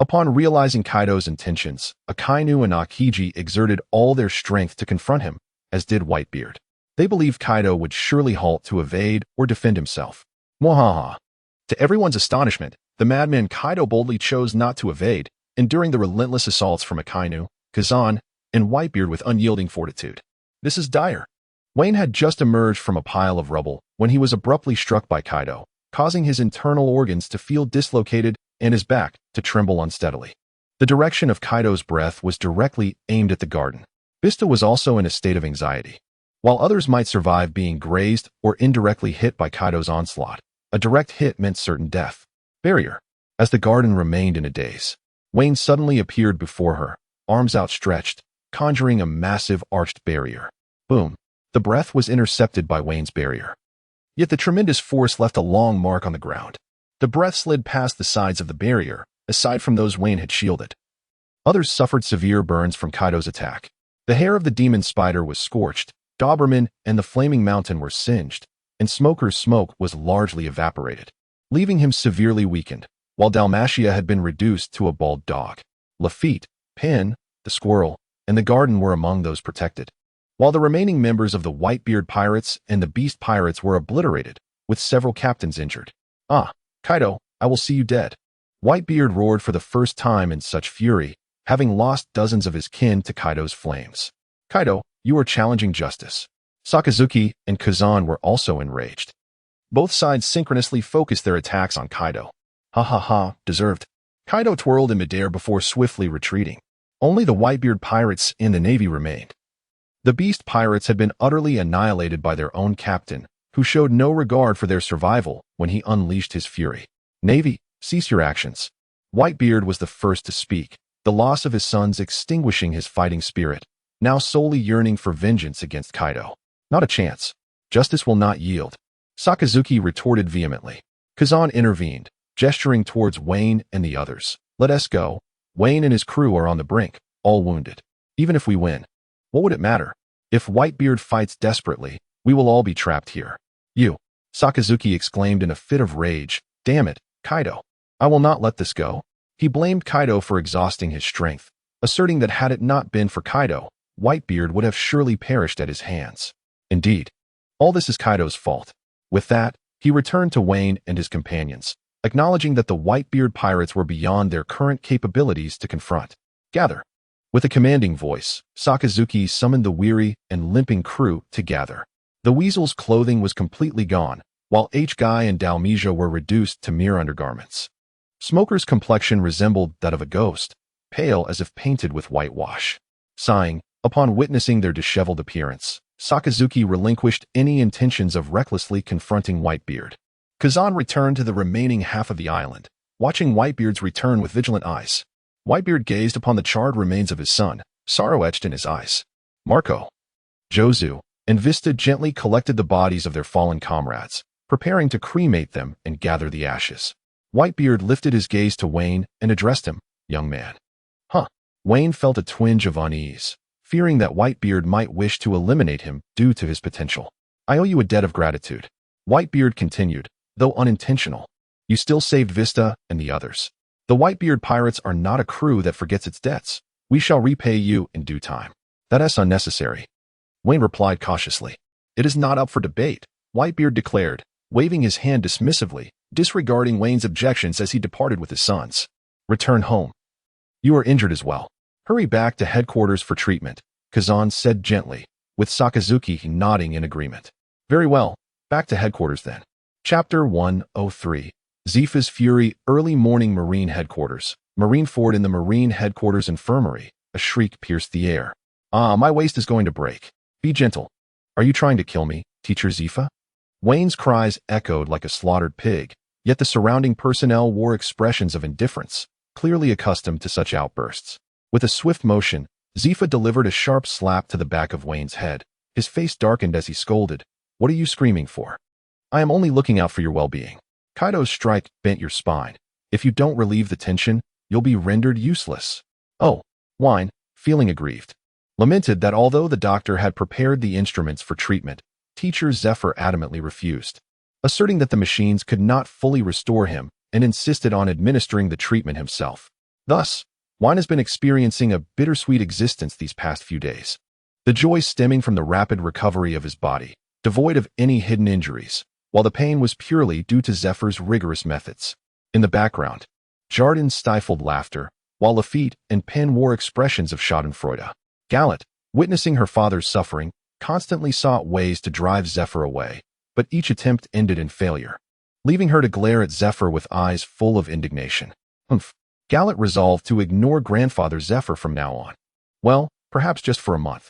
Upon realizing Kaido's intentions, Akainu and Aokiji exerted all their strength to confront him, as did Whitebeard. They believed Kaido would surely halt to evade or defend himself. Mwahaha. To everyone's astonishment, the madman Kaido boldly chose not to evade, enduring the relentless assaults from Akainu, Kazan, and Whitebeard with unyielding fortitude. This is dire. Wayne had just emerged from a pile of rubble when he was abruptly struck by Kaido, causing his internal organs to feel dislocated and his back to tremble unsteadily. The direction of Kaido's breath was directly aimed at the garden. Bista was also in a state of anxiety. While others might survive being grazed or indirectly hit by Kaido's onslaught, a direct hit meant certain death. Barrier. As the garden remained in a daze, Wayne suddenly appeared before her, arms outstretched, conjuring a massive arched barrier. Boom. The breath was intercepted by Wayne's barrier. Yet the tremendous force left a long mark on the ground. The breath slid past the sides of the barrier, aside from those Wayne had shielded. Others suffered severe burns from Kaido's attack. The hair of the demon spider was scorched, Doberman and the flaming mountain were singed, and Smoker's smoke was largely evaporated, leaving him severely weakened, while Dalmatia had been reduced to a bald dog. Lafitte, Pin, the squirrel, and the garden were among those protected, while the remaining members of the Whitebeard pirates and the Beast pirates were obliterated, with several captains injured. Kaido, I will see you dead. Whitebeard roared for the first time in such fury, having lost dozens of his kin to Kaido's flames. Kaido, you are challenging justice. Sakazuki and Kazan were also enraged. Both sides synchronously focused their attacks on Kaido. Ha ha ha, deserved. Kaido twirled in midair before swiftly retreating. Only the Whitebeard pirates and the Navy remained. The Beast pirates had been utterly annihilated by their own captain, who showed no regard for their survival when he unleashed his fury. Navy, cease your actions. Whitebeard was the first to speak, the loss of his sons extinguishing his fighting spirit, now solely yearning for vengeance against Kaido. Not a chance. Justice will not yield. Sakazuki retorted vehemently. Kazan intervened, gesturing towards Wayne and the others. Let us go. Wayne and his crew are on the brink, all wounded. Even if we win, what would it matter? If Whitebeard fights desperately, we will all be trapped here. You, Sakazuki exclaimed in a fit of rage. Damn it, Kaido. I will not let this go. He blamed Kaido for exhausting his strength, asserting that had it not been for Kaido, Whitebeard would have surely perished at his hands. Indeed, all this is Kaido's fault. With that, he returned to Wayne and his companions, acknowledging that the Whitebeard pirates were beyond their current capabilities to confront. Gather. With a commanding voice, Sakazuki summoned the weary and limping crew to gather. The weasel's clothing was completely gone, while H-Guy and Dalmesia were reduced to mere undergarments. Smoker's complexion resembled that of a ghost, pale as if painted with whitewash. Sighing, upon witnessing their disheveled appearance, Sakazuki relinquished any intentions of recklessly confronting Whitebeard. Kazan returned to the remaining half of the island, watching Whitebeard's return with vigilant eyes. Whitebeard gazed upon the charred remains of his son, sorrow etched in his eyes. Marco, Jozu, and Vista gently collected the bodies of their fallen comrades, preparing to cremate them and gather the ashes. Whitebeard lifted his gaze to Wayne and addressed him, young man. Wayne felt a twinge of unease, fearing that Whitebeard might wish to eliminate him due to his potential. I owe you a debt of gratitude. Whitebeard continued, though unintentional. You still saved Vista and the others. The Whitebeard pirates are not a crew that forgets its debts. We shall repay you in due time. That is unnecessary. Wayne replied cautiously. It is not up for debate, Whitebeard declared, waving his hand dismissively, disregarding Wayne's objections as he departed with his sons. Return home. You are injured as well. Hurry back to headquarters for treatment, Kazan said gently, with Sakazuki nodding in agreement. Very well, back to headquarters then. Chapter 103. Zifa's Fury. Early morning Marine headquarters. Marineford in the Marine headquarters infirmary. A shriek pierced the air. Ah, my waist is going to break. Be gentle. Are you trying to kill me, Teacher Zifa? Wayne's cries echoed like a slaughtered pig, yet the surrounding personnel wore expressions of indifference, clearly accustomed to such outbursts. With a swift motion, Zifa delivered a sharp slap to the back of Wayne's head. His face darkened as he scolded. What are you screaming for? I am only looking out for your well-being. Kaido's strike bent your spine. If you don't relieve the tension, you'll be rendered useless. Oh, Wayne, feeling aggrieved, lamented that although the doctor had prepared the instruments for treatment, Teacher Zephyr adamantly refused, asserting that the machines could not fully restore him and insisted on administering the treatment himself. Thus, Wayne has been experiencing a bittersweet existence these past few days. The joy stemming from the rapid recovery of his body, devoid of any hidden injuries, while the pain was purely due to Zephyr's rigorous methods. In the background, Jardin stifled laughter, while Lafitte and Penn wore expressions of schadenfreude. Gallet, witnessing her father's suffering, constantly sought ways to drive Zephyr away, but each attempt ended in failure, leaving her to glare at Zephyr with eyes full of indignation. Gallet resolved to ignore grandfather Zephyr from now on. Well, perhaps just for a month.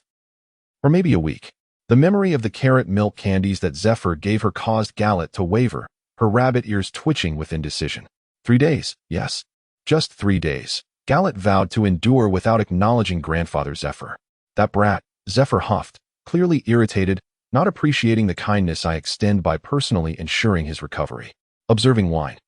Or maybe a week. The memory of the carrot milk candies that Zephyr gave her caused Gallet to waver, her rabbit ears twitching with indecision. 3 days, yes. Just 3 days. Gallet vowed to endure without acknowledging grandfather Zephyr. That brat, Zephyr huffed, clearly irritated, not appreciating the kindness I extend by personally ensuring his recovery. Observing Wayne.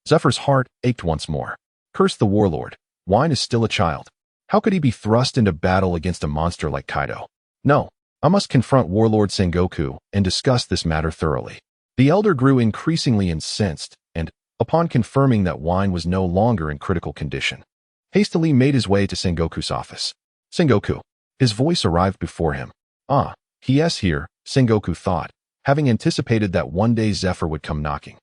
Zephyr's heart ached once more. Curse the warlord. Wayne is still a child. How could he be thrust into battle against a monster like Kaido? No, I must confront Warlord Sengoku and discuss this matter thoroughly. The elder grew increasingly incensed and, upon confirming that Wayne was no longer in critical condition, hastily made his way to Sengoku's office. Sengoku. His voice arrived before him. Ah, he is here, Sengoku thought, having anticipated that one day Zephyr would come knocking.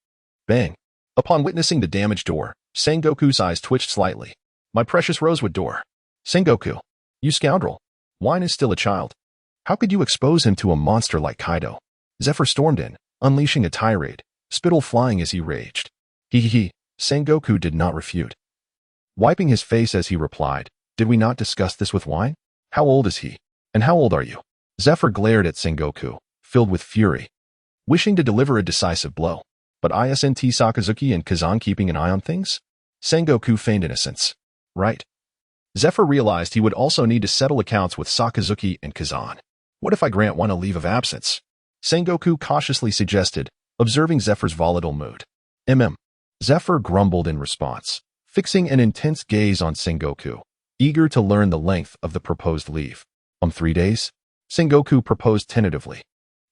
Bang. Upon witnessing the damaged door, Sengoku's eyes twitched slightly. My precious rosewood door. Sengoku. You scoundrel. Wayne is still a child. How could you expose him to a monster like Kaido? Zephyr stormed in, unleashing a tirade, spittle flying as he raged. Sengoku did not refute. Wiping his face as he replied, did we not discuss this with Wayne? How old is he? And how old are you? Zephyr glared at Sengoku, filled with fury, wishing to deliver a decisive blow. But isn't Sakazuki and Kazan keeping an eye on things? Sengoku feigned innocence. Right. Zephyr realized he would also need to settle accounts with Sakazuki and Kazan. What if I grant one a leave of absence? Sengoku cautiously suggested, observing Zephyr's volatile mood. Zephyr grumbled in response, fixing an intense gaze on Sengoku, eager to learn the length of the proposed leave. 3 days? Sengoku proposed tentatively.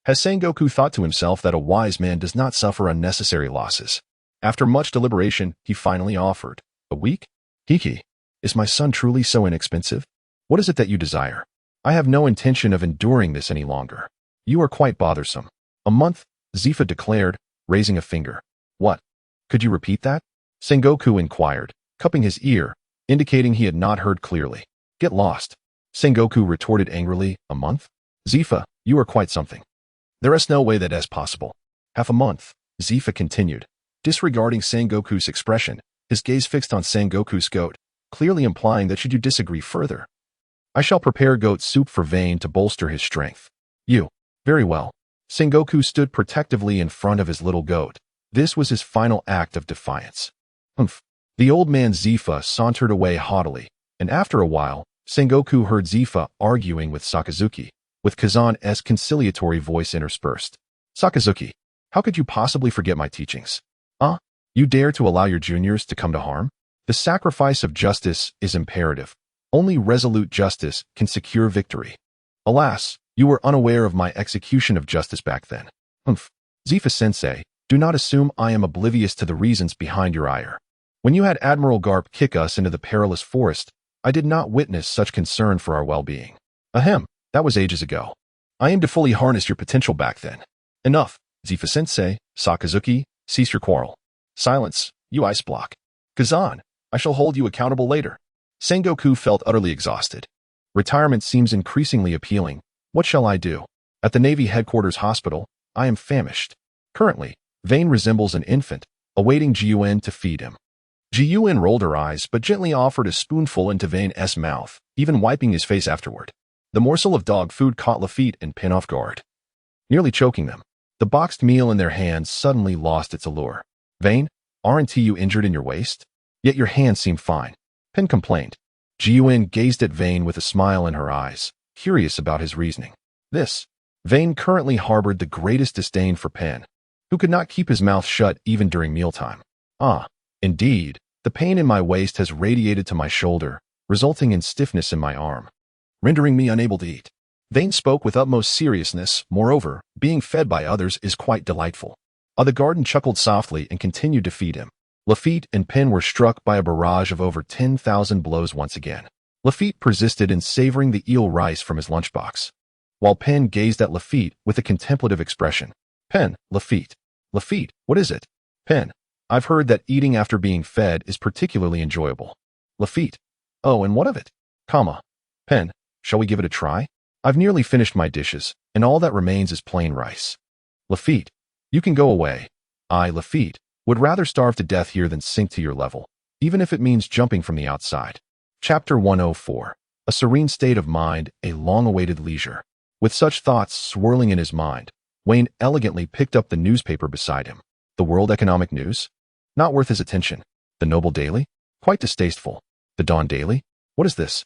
Has Sengoku thought to himself that a wise man does not suffer unnecessary losses? After much deliberation, he finally offered. A week? Hiki, is my son truly so inexpensive? What is it that you desire? I have no intention of enduring this any longer. You are quite bothersome. A month, Zifa declared, raising a finger. What? Could you repeat that? Sengoku inquired, cupping his ear, indicating he had not heard clearly. Get lost. Sengoku retorted angrily. A month? Zifa, you are quite something. There is no way that is possible. Half a month, Zifa continued, disregarding Sengoku's expression, his gaze fixed on Sengoku's goat, clearly implying that should you disagree further, I shall prepare goat soup for Vane to bolster his strength. You. Very well. Sengoku stood protectively in front of his little goat. This was his final act of defiance. Humph. The old man Zifa sauntered away haughtily, and after a while, Sengoku heard Zifa arguing with Sakazuki, with Kazan's conciliatory voice interspersed. Sakazuki, how could you possibly forget my teachings? You dare to allow your juniors to come to harm? The sacrifice of justice is imperative. Only resolute justice can secure victory. Alas, you were unaware of my execution of justice back then. Humph. Zifa-sensei, do not assume I am oblivious to the reasons behind your ire. When you had Admiral Garp kick us into the perilous forest, I did not witness such concern for our well-being. Ahem, that was ages ago. I aimed to fully harness your potential back then. Enough, Zifa-sensei, Sakazuki, cease your quarrel. Silence, you ice block. Kazan, I shall hold you accountable later. Sengoku felt utterly exhausted. Retirement seems increasingly appealing. What shall I do? At the Navy Headquarters Hospital, I am famished. Currently, Vane resembles an infant, awaiting Jiun to feed him. Jiun rolled her eyes but gently offered a spoonful into Vane's mouth, even wiping his face afterward. The morsel of dog food caught Lafitte and Pin off guard, nearly choking them. The boxed meal in their hands suddenly lost its allure. Vane, aren't you injured in your waist? Yet your hands seem fine. Pin complained. Jiun gazed at Vane with a smile in her eyes, curious about his reasoning. Vane currently harbored the greatest disdain for Pin, who could not keep his mouth shut even during mealtime. Indeed, the pain in my waist has radiated to my shoulder, resulting in stiffness in my arm, rendering me unable to eat. Vane spoke with utmost seriousness. Moreover, being fed by others is quite delightful. The garden chuckled softly and continued to feed him. Lafitte and Pin were struck by a barrage of over 10,000 blows once again. Lafitte persisted in savoring the eel rice from his lunchbox, while Pin gazed at Lafitte with a contemplative expression. Pin, Lafitte. Lafitte, what is it? Pin, I've heard that eating after being fed is particularly enjoyable. Lafitte, oh, and what of it? Pin, shall we give it a try? I've nearly finished my dishes, and all that remains is plain rice. Lafitte, you can go away. Lafitte, would rather starve to death here than sink to your level, even if it means jumping from the outside. Chapter 104. A serene state of mind, a long-awaited leisure. With such thoughts swirling in his mind, Wayne elegantly picked up the newspaper beside him. The World Economic News? Not worth his attention. The Noble Daily? Quite distasteful. The Dawn Daily? What is this?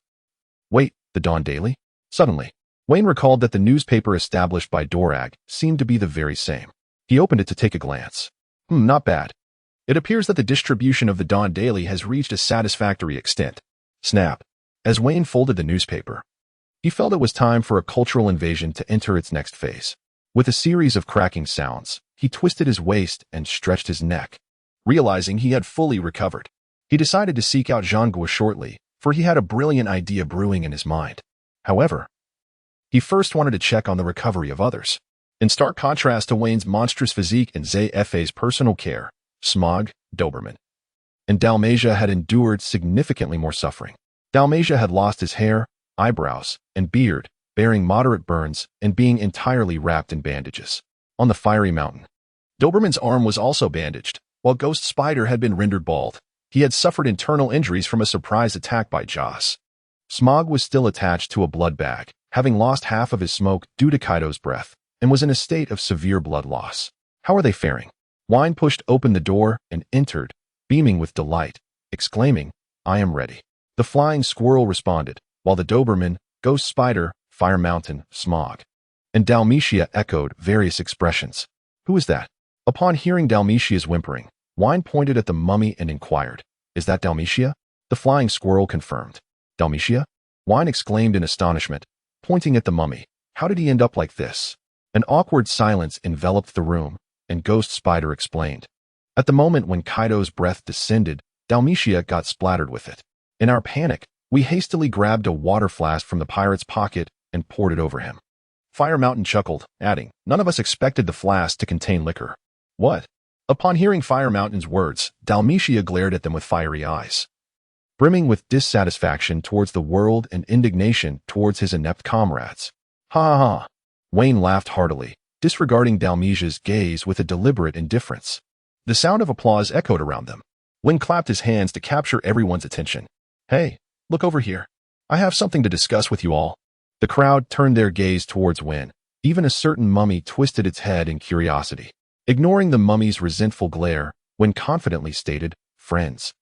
Wait, the Dawn Daily? Suddenly, Wayne recalled that the newspaper established by Dorag seemed to be the very same. He opened it to take a glance. Not bad. It appears that the distribution of the Dawn Daily has reached a satisfactory extent. Snap. As Wayne folded the newspaper, he felt it was time for a cultural invasion to enter its next phase. With a series of cracking sounds, he twisted his waist and stretched his neck. Realizing he had fully recovered, he decided to seek out Zhangguo shortly, for he had a brilliant idea brewing in his mind. However, he first wanted to check on the recovery of others. In stark contrast to Wayne's monstrous physique and ZFA's personal care, Smog, Doberman, and Dalmatia had endured significantly more suffering. Dalmatia had lost his hair, eyebrows, and beard, bearing moderate burns and being entirely wrapped in bandages. On the fiery mountain, Doberman's arm was also bandaged, while Ghost Spider had been rendered bald. He had suffered internal injuries from a surprise attack by Joss. Smog was still attached to a blood bag, having lost half of his smoke due to Kaido's breath, and was in a state of severe blood loss. How are they faring? Wine pushed open the door and entered, beaming with delight, exclaiming, I am ready. The flying squirrel responded, while the Doberman, Ghost Spider, Fire Mountain, Smog, and Dalmatia echoed various expressions. Who is that? Upon hearing Dalmatia's whimpering, Wine pointed at the mummy and inquired, "Is that Dalmatia?" The flying squirrel confirmed. "Dalmatia?" Wine exclaimed in astonishment, pointing at the mummy. "How did he end up like this?" An awkward silence enveloped the room, and Ghost Spider explained. At the moment when Kaido's breath descended, Dalmatia got splattered with it. In our panic, we hastily grabbed a water flask from the pirate's pocket and poured it over him. Fire Mountain chuckled, adding, "None of us expected the flask to contain liquor." "What?" Upon hearing Fire Mountain's words, Dalmatia glared at them with fiery eyes, brimming with dissatisfaction towards the world and indignation towards his inept comrades. "Ha ha ha!" Wayne laughed heartily, disregarding Dalmatia's gaze with a deliberate indifference. The sound of applause echoed around them. Wayne clapped his hands to capture everyone's attention. "Hey, look over here. I have something to discuss with you all." The crowd turned their gaze towards Wayne. Even a certain mummy twisted its head in curiosity. Ignoring the mummy's resentful glare, Wayne confidently stated, "Friends,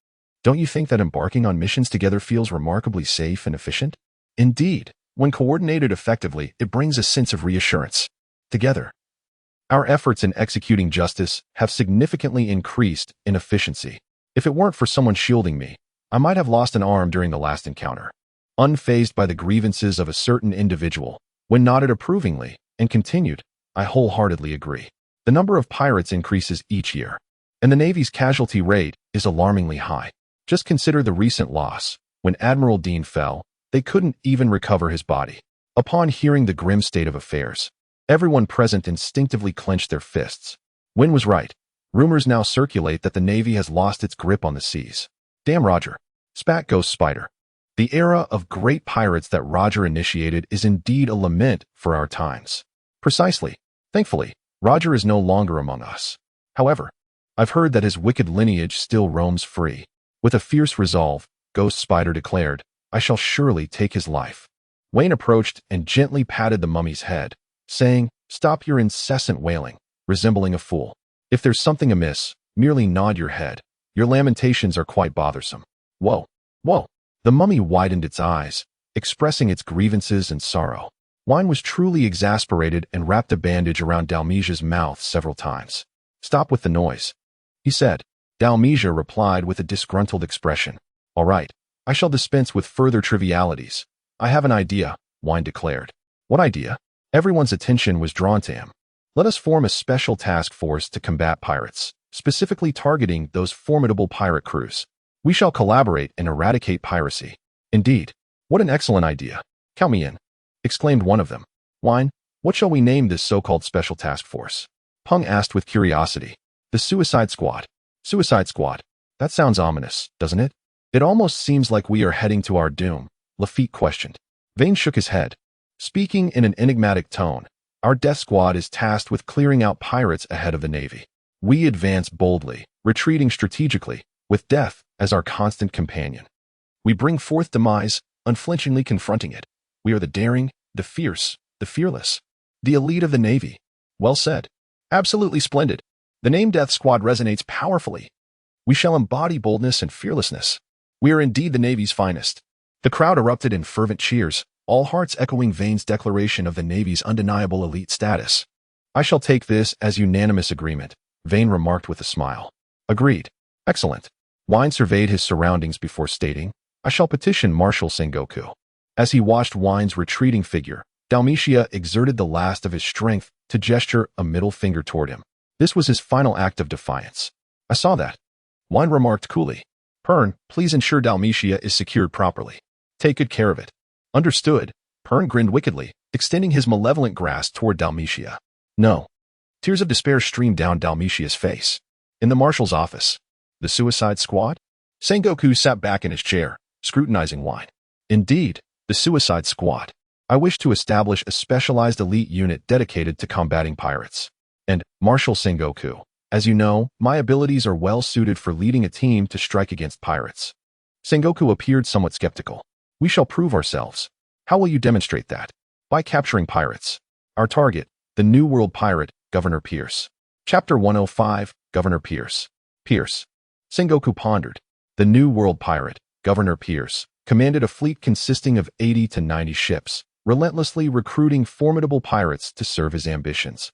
don't you think that embarking on missions together feels remarkably safe and efficient? Indeed, when coordinated effectively, it brings a sense of reassurance. Together, our efforts in executing justice have significantly increased in efficiency. If it weren't for someone shielding me, I might have lost an arm during the last encounter." Unfazed by the grievances of a certain individual, Wayne nodded approvingly and continued, "I wholeheartedly agree. The number of pirates increases each year, and the Navy's casualty rate is alarmingly high. Just consider the recent loss. When Admiral Dean fell, they couldn't even recover his body." Upon hearing the grim state of affairs, everyone present instinctively clenched their fists. Wynn was right. Rumors now circulate that the Navy has lost its grip on the seas. "Damn Roger," spat Ghost Spider. "The era of great pirates that Roger initiated is indeed a lament for our times." "Precisely. Thankfully, Roger is no longer among us. However, I've heard that his wicked lineage still roams free." With a fierce resolve, Ghost Spider declared, "I shall surely take his life." Wayne approached and gently patted the mummy's head, saying, "Stop your incessant wailing, resembling a fool. If there's something amiss, merely nod your head. Your lamentations are quite bothersome." "Whoa, whoa." The mummy widened its eyes, expressing its grievances and sorrow. Wine was truly exasperated and wrapped a bandage around Dalmatia's mouth several times. "Stop with the noise," he said. Dalmatia replied with a disgruntled expression. "All right, I shall dispense with further trivialities. I have an idea," Wine declared. "What idea?" Everyone's attention was drawn to him. "Let us form a special task force to combat pirates, specifically targeting those formidable pirate crews. We shall collaborate and eradicate piracy." "Indeed, what an excellent idea. Count me in," exclaimed one of them. "Wine, what shall we name this so-called special task force?" Pung asked with curiosity. "The Suicide Squad." "Suicide Squad. That sounds ominous, doesn't it?" "It almost seems like we are heading to our doom," Lafitte questioned. Vane shook his head. Speaking in an enigmatic tone, "Our death squad is tasked with clearing out pirates ahead of the Navy. We advance boldly, retreating strategically, with death as our constant companion. We bring forth demise, unflinchingly confronting it. We are the daring, the fierce, the fearless, the elite of the Navy." "Well said. Absolutely splendid. The name Death Squad resonates powerfully. We shall embody boldness and fearlessness. We are indeed the Navy's finest." The crowd erupted in fervent cheers, all hearts echoing Vane's declaration of the Navy's undeniable elite status. "I shall take this as unanimous agreement," Vane remarked with a smile. "Agreed. Excellent." Wine surveyed his surroundings before stating, "I shall petition Marshal Sengoku." As he watched Wine's retreating figure, Dalmatia exerted the last of his strength to gesture a middle finger toward him. This was his final act of defiance. "I saw that," Wine remarked coolly. "Pern, please ensure Dalmatia is secured properly. Take good care of it." "Understood." Pern grinned wickedly, extending his malevolent grasp toward Dalmatia. "No." Tears of despair streamed down Dalmatia's face. In the marshal's office, the Suicide Squad? Sengoku sat back in his chair, scrutinizing Wine. "Indeed, the Suicide Squad. I wish to establish a specialized elite unit dedicated to combating pirates. And, Marshal Sengoku, as you know, my abilities are well suited for leading a team to strike against pirates." Sengoku appeared somewhat skeptical. "We shall prove ourselves." "How will you demonstrate that?" "By capturing pirates. Our target, the New World pirate, Governor Pierce." Chapter 105, Governor Pierce. Pierce. Sengoku pondered. The New World pirate, Governor Pierce, commanded a fleet consisting of 80 to 90 ships, relentlessly recruiting formidable pirates to serve his ambitions,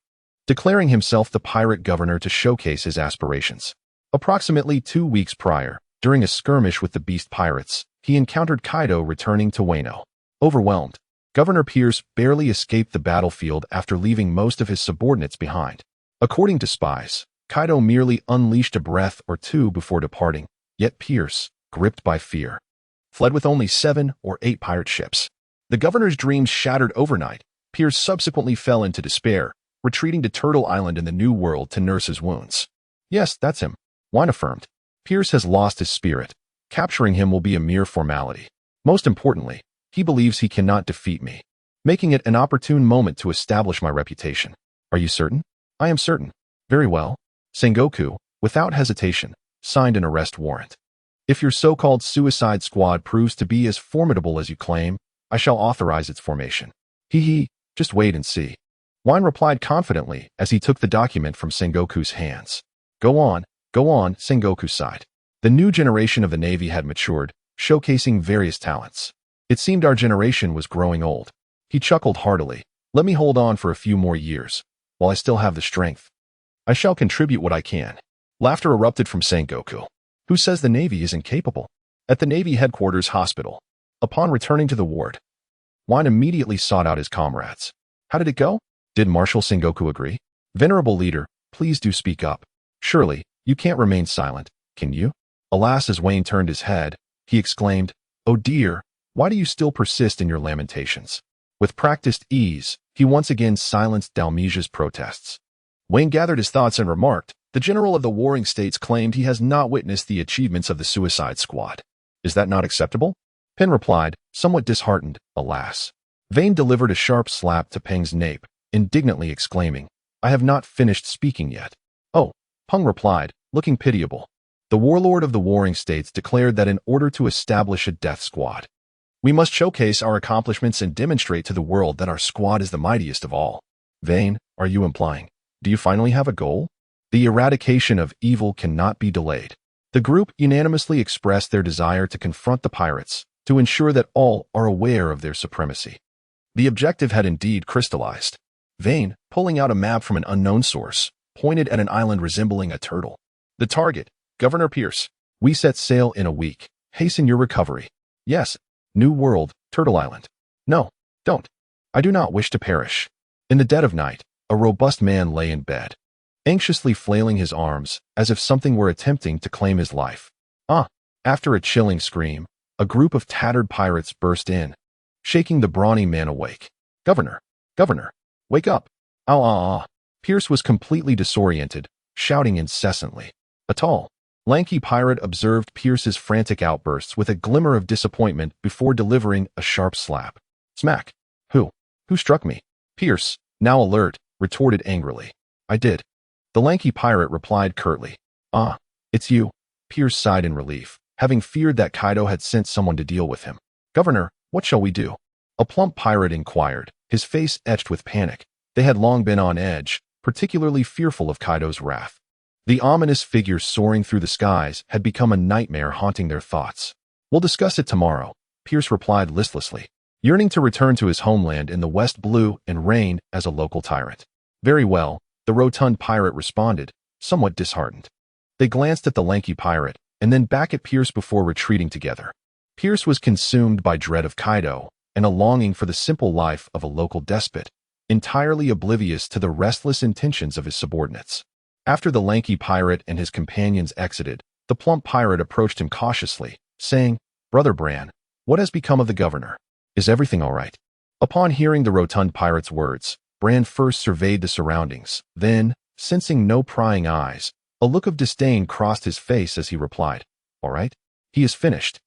declaring himself the pirate governor to showcase his aspirations. Approximately 2 weeks prior, during a skirmish with the Beast Pirates, he encountered Kaido returning to Wano. Overwhelmed, Governor Pierce barely escaped the battlefield after leaving most of his subordinates behind. According to spies, Kaido merely unleashed a breath or two before departing, yet Pierce, gripped by fear, fled with only 7 or 8 pirate ships. The governor's dreams shattered overnight. Pierce subsequently fell into despair, retreating to Turtle Island in the New World to nurse his wounds. Yes, that's him, Wine affirmed. Pierce has lost his spirit. Capturing him will be a mere formality. Most importantly, he believes he cannot defeat me, making it an opportune moment to establish my reputation. Are you certain? I am certain. Very well. Sengoku, without hesitation, signed an arrest warrant. If your so-called suicide squad proves to be as formidable as you claim, I shall authorize its formation. Just wait and see. Wine replied confidently as he took the document from Sengoku's hands. Go on, Sengoku sighed. The new generation of the Navy had matured, showcasing various talents. It seemed our generation was growing old. He chuckled heartily. Let me hold on for a few more years, while I still have the strength. I shall contribute what I can. Laughter erupted from Sengoku. Who says the Navy is incapable? At the Navy headquarters hospital, upon returning to the ward, Wine immediately sought out his comrades. How did it go? Did Marshal Sengoku agree? Venerable leader, please do speak up. Surely, you can't remain silent, can you? Alas, as Wayne turned his head, he exclaimed, Oh dear, why do you still persist in your lamentations? With practiced ease, he once again silenced Dalmesia's protests. Wayne gathered his thoughts and remarked, The general of the warring states claimed he has not witnessed the achievements of the suicide squad. Is that not acceptable? Pen replied, somewhat disheartened, alas. Vane delivered a sharp slap to Peng's nape, indignantly exclaiming, I have not finished speaking yet. Oh, Peng replied, looking pitiable. The warlord of the warring states declared that in order to establish a death squad, we must showcase our accomplishments and demonstrate to the world that our squad is the mightiest of all. Vane, are you implying? Do you finally have a goal? The eradication of evil cannot be delayed. The group unanimously expressed their desire to confront the pirates, to ensure that all are aware of their supremacy. The objective had indeed crystallized. Vane, pulling out a map from an unknown source, pointed at an island resembling a turtle. The target, Governor Pierce. We set sail in a week. Hasten your recovery. Yes, New World, Turtle Island. No, don't. I do not wish to perish. In the dead of night, a robust man lay in bed, anxiously flailing his arms as if something were attempting to claim his life. After a chilling scream, a group of tattered pirates burst in, shaking the brawny man awake. Governor, wake up. Pierce was completely disoriented, shouting incessantly. A tall, lanky pirate observed Pierce's frantic outbursts with a glimmer of disappointment before delivering a sharp slap. Smack. Who struck me? Pierce, now alert, retorted angrily. I did. The lanky pirate replied curtly. It's you. Pierce sighed in relief, having feared that Kaido had sent someone to deal with him. Governor, what shall we do? A plump pirate inquired, his face etched with panic. They had long been on edge, particularly fearful of Kaido's wrath. The ominous figure soaring through the skies had become a nightmare haunting their thoughts. We'll discuss it tomorrow, Pierce replied listlessly, yearning to return to his homeland in the West Blue and reign as a local tyrant. Very well, the rotund pirate responded, somewhat disheartened. They glanced at the lanky pirate, and then back at Pierce before retreating together. Pierce was consumed by dread of Kaido and a longing for the simple life of a local despot, entirely oblivious to the restless intentions of his subordinates. After the lanky pirate and his companions exited, the plump pirate approached him cautiously, saying, Brother Bran, what has become of the governor? Is everything all right? Upon hearing the rotund pirate's words, Bran first surveyed the surroundings, then, sensing no prying eyes, a look of disdain crossed his face as he replied, All right, he is finished.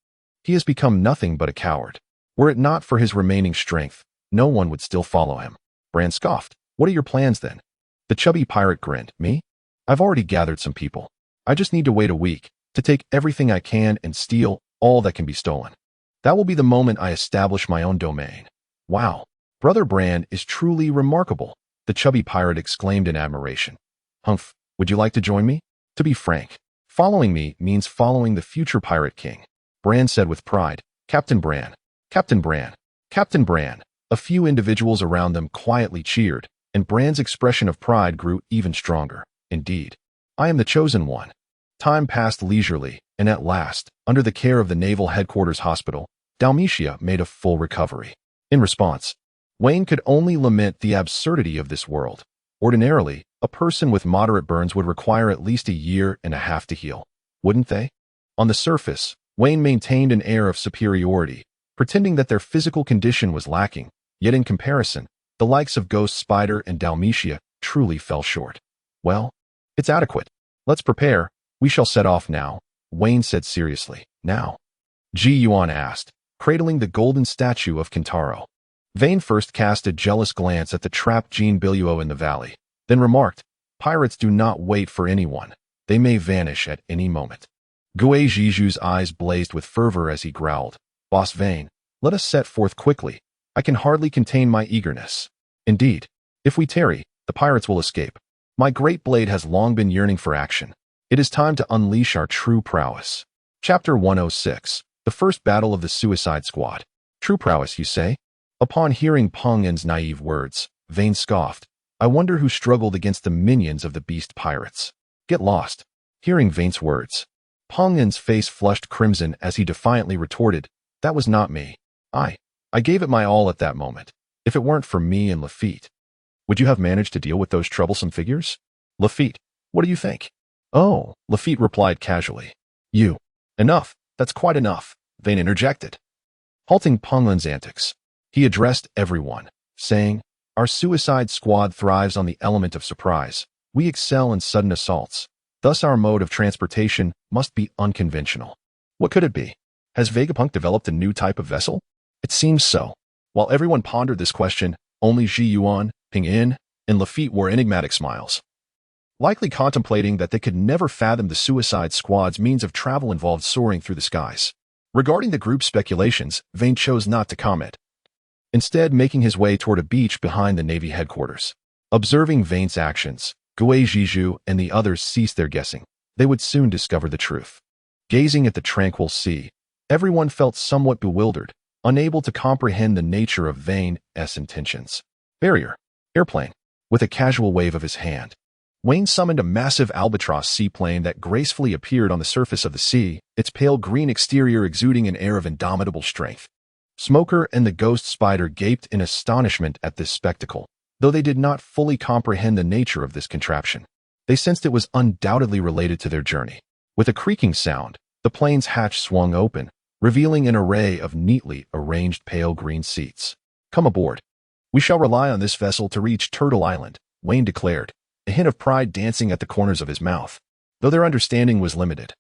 He has become nothing but a coward. Were it not for his remaining strength, no one would still follow him. Bran scoffed. What are your plans then? The chubby pirate grinned. Me? I've already gathered some people. I just need to wait a week to take everything I can and steal all that can be stolen. That will be the moment I establish my own domain. Wow, Brother Bran is truly remarkable, the chubby pirate exclaimed in admiration. Humph, would you like to join me? To be frank, following me means following the future pirate king, Bran said with pride. Captain Bran, Captain Bran, Captain Bran. A few individuals around them quietly cheered, and Bran's expression of pride grew even stronger. Indeed, I am the chosen one. Time passed leisurely, and at last, under the care of the Naval Headquarters Hospital, Dalmatia made a full recovery. In response, Wayne could only lament the absurdity of this world. Ordinarily, a person with moderate burns would require at least a year and a half to heal, wouldn't they? On the surface, Wayne maintained an air of superiority, pretending that their physical condition was lacking, yet in comparison, the likes of Ghost Spider and Dalmatia truly fell short. Well, it's adequate. Let's prepare. We shall set off now, Wayne said seriously. Now? Ji Yuan asked, cradling the golden statue of Kintaro. Vane first cast a jealous glance at the trapped Jean Billuo in the valley, then remarked, pirates do not wait for anyone. They may vanish at any moment. Gue Jiju's eyes blazed with fervor as he growled, Boss Vane, let us set forth quickly. I can hardly contain my eagerness. Indeed, if we tarry, the pirates will escape. My great blade has long been yearning for action. It is time to unleash our true prowess. Chapter 106, The First Battle of the Suicide Squad. True prowess, you say? Upon hearing Peng En's naive words, Vane scoffed. I wonder who struggled against the minions of the beast pirates. Get lost. Hearing Vane's words, Peng En's face flushed crimson as he defiantly retorted, that was not me. I gave it my all at that moment. If it weren't for me and Lafitte. Would you have managed to deal with those troublesome figures? Lafitte, what do you think? Oh, Lafitte replied casually. You. Enough, that's quite enough, Vane interjected. Halting Peng En's antics, he addressed everyone, saying, our suicide squad thrives on the element of surprise. We excel in sudden assaults. Thus our mode of transportation must be unconventional. What could it be? Has Vegapunk developed a new type of vessel? It seems so. While everyone pondered this question, only Ji Yuan, Peng En, and Lafitte wore enigmatic smiles, likely contemplating that they could never fathom the Suicide Squad's means of travel involved soaring through the skies. Regarding the group's speculations, Vane chose not to comment, instead making his way toward a beach behind the Navy headquarters. Observing Vane's actions, Gue Jiju and the others ceased their guessing. They would soon discover the truth. Gazing at the tranquil sea, everyone felt somewhat bewildered, unable to comprehend the nature of Vane's intentions. Barrier. Airplane. With a casual wave of his hand, Wayne summoned a massive albatross seaplane that gracefully appeared on the surface of the sea, its pale green exterior exuding an air of indomitable strength. Smoker and the Ghost Spider gaped in astonishment at this spectacle, though they did not fully comprehend the nature of this contraption. They sensed it was undoubtedly related to their journey. With a creaking sound, the plane's hatch swung open, revealing an array of neatly arranged pale green seats. Come aboard. We shall rely on this vessel to reach Turtle Island, Wayne declared, a hint of pride dancing at the corners of his mouth, though their understanding was limited.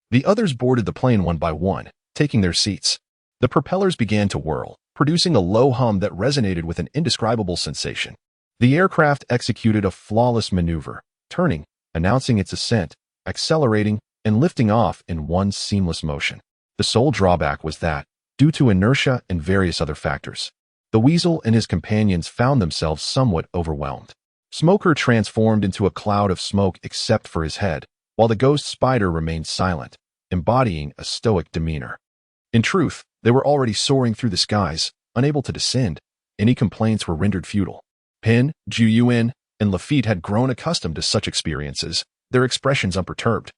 The others boarded the plane one by one, taking their seats. The propellers began to whirl, producing a low hum that resonated with an indescribable sensation. The aircraft executed a flawless maneuver, turning, announcing its ascent, accelerating, and lifting off in one seamless motion. The sole drawback was that, due to inertia and various other factors, the Weasel and his companions found themselves somewhat overwhelmed. Smoker transformed into a cloud of smoke except for his head, while the Ghost Spider remained silent, embodying a stoic demeanor. In truth, they were already soaring through the skies, unable to descend. Any complaints were rendered futile. Pen, Ju Yuan, and Lafitte had grown accustomed to such experiences, their expressions unperturbed,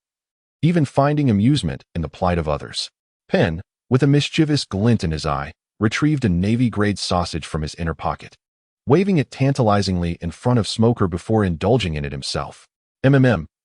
even finding amusement in the plight of others. Pen, with a mischievous glint in his eye, retrieved a Navy-grade sausage from his inner pocket, waving it tantalizingly in front of Smoker before indulging in it himself.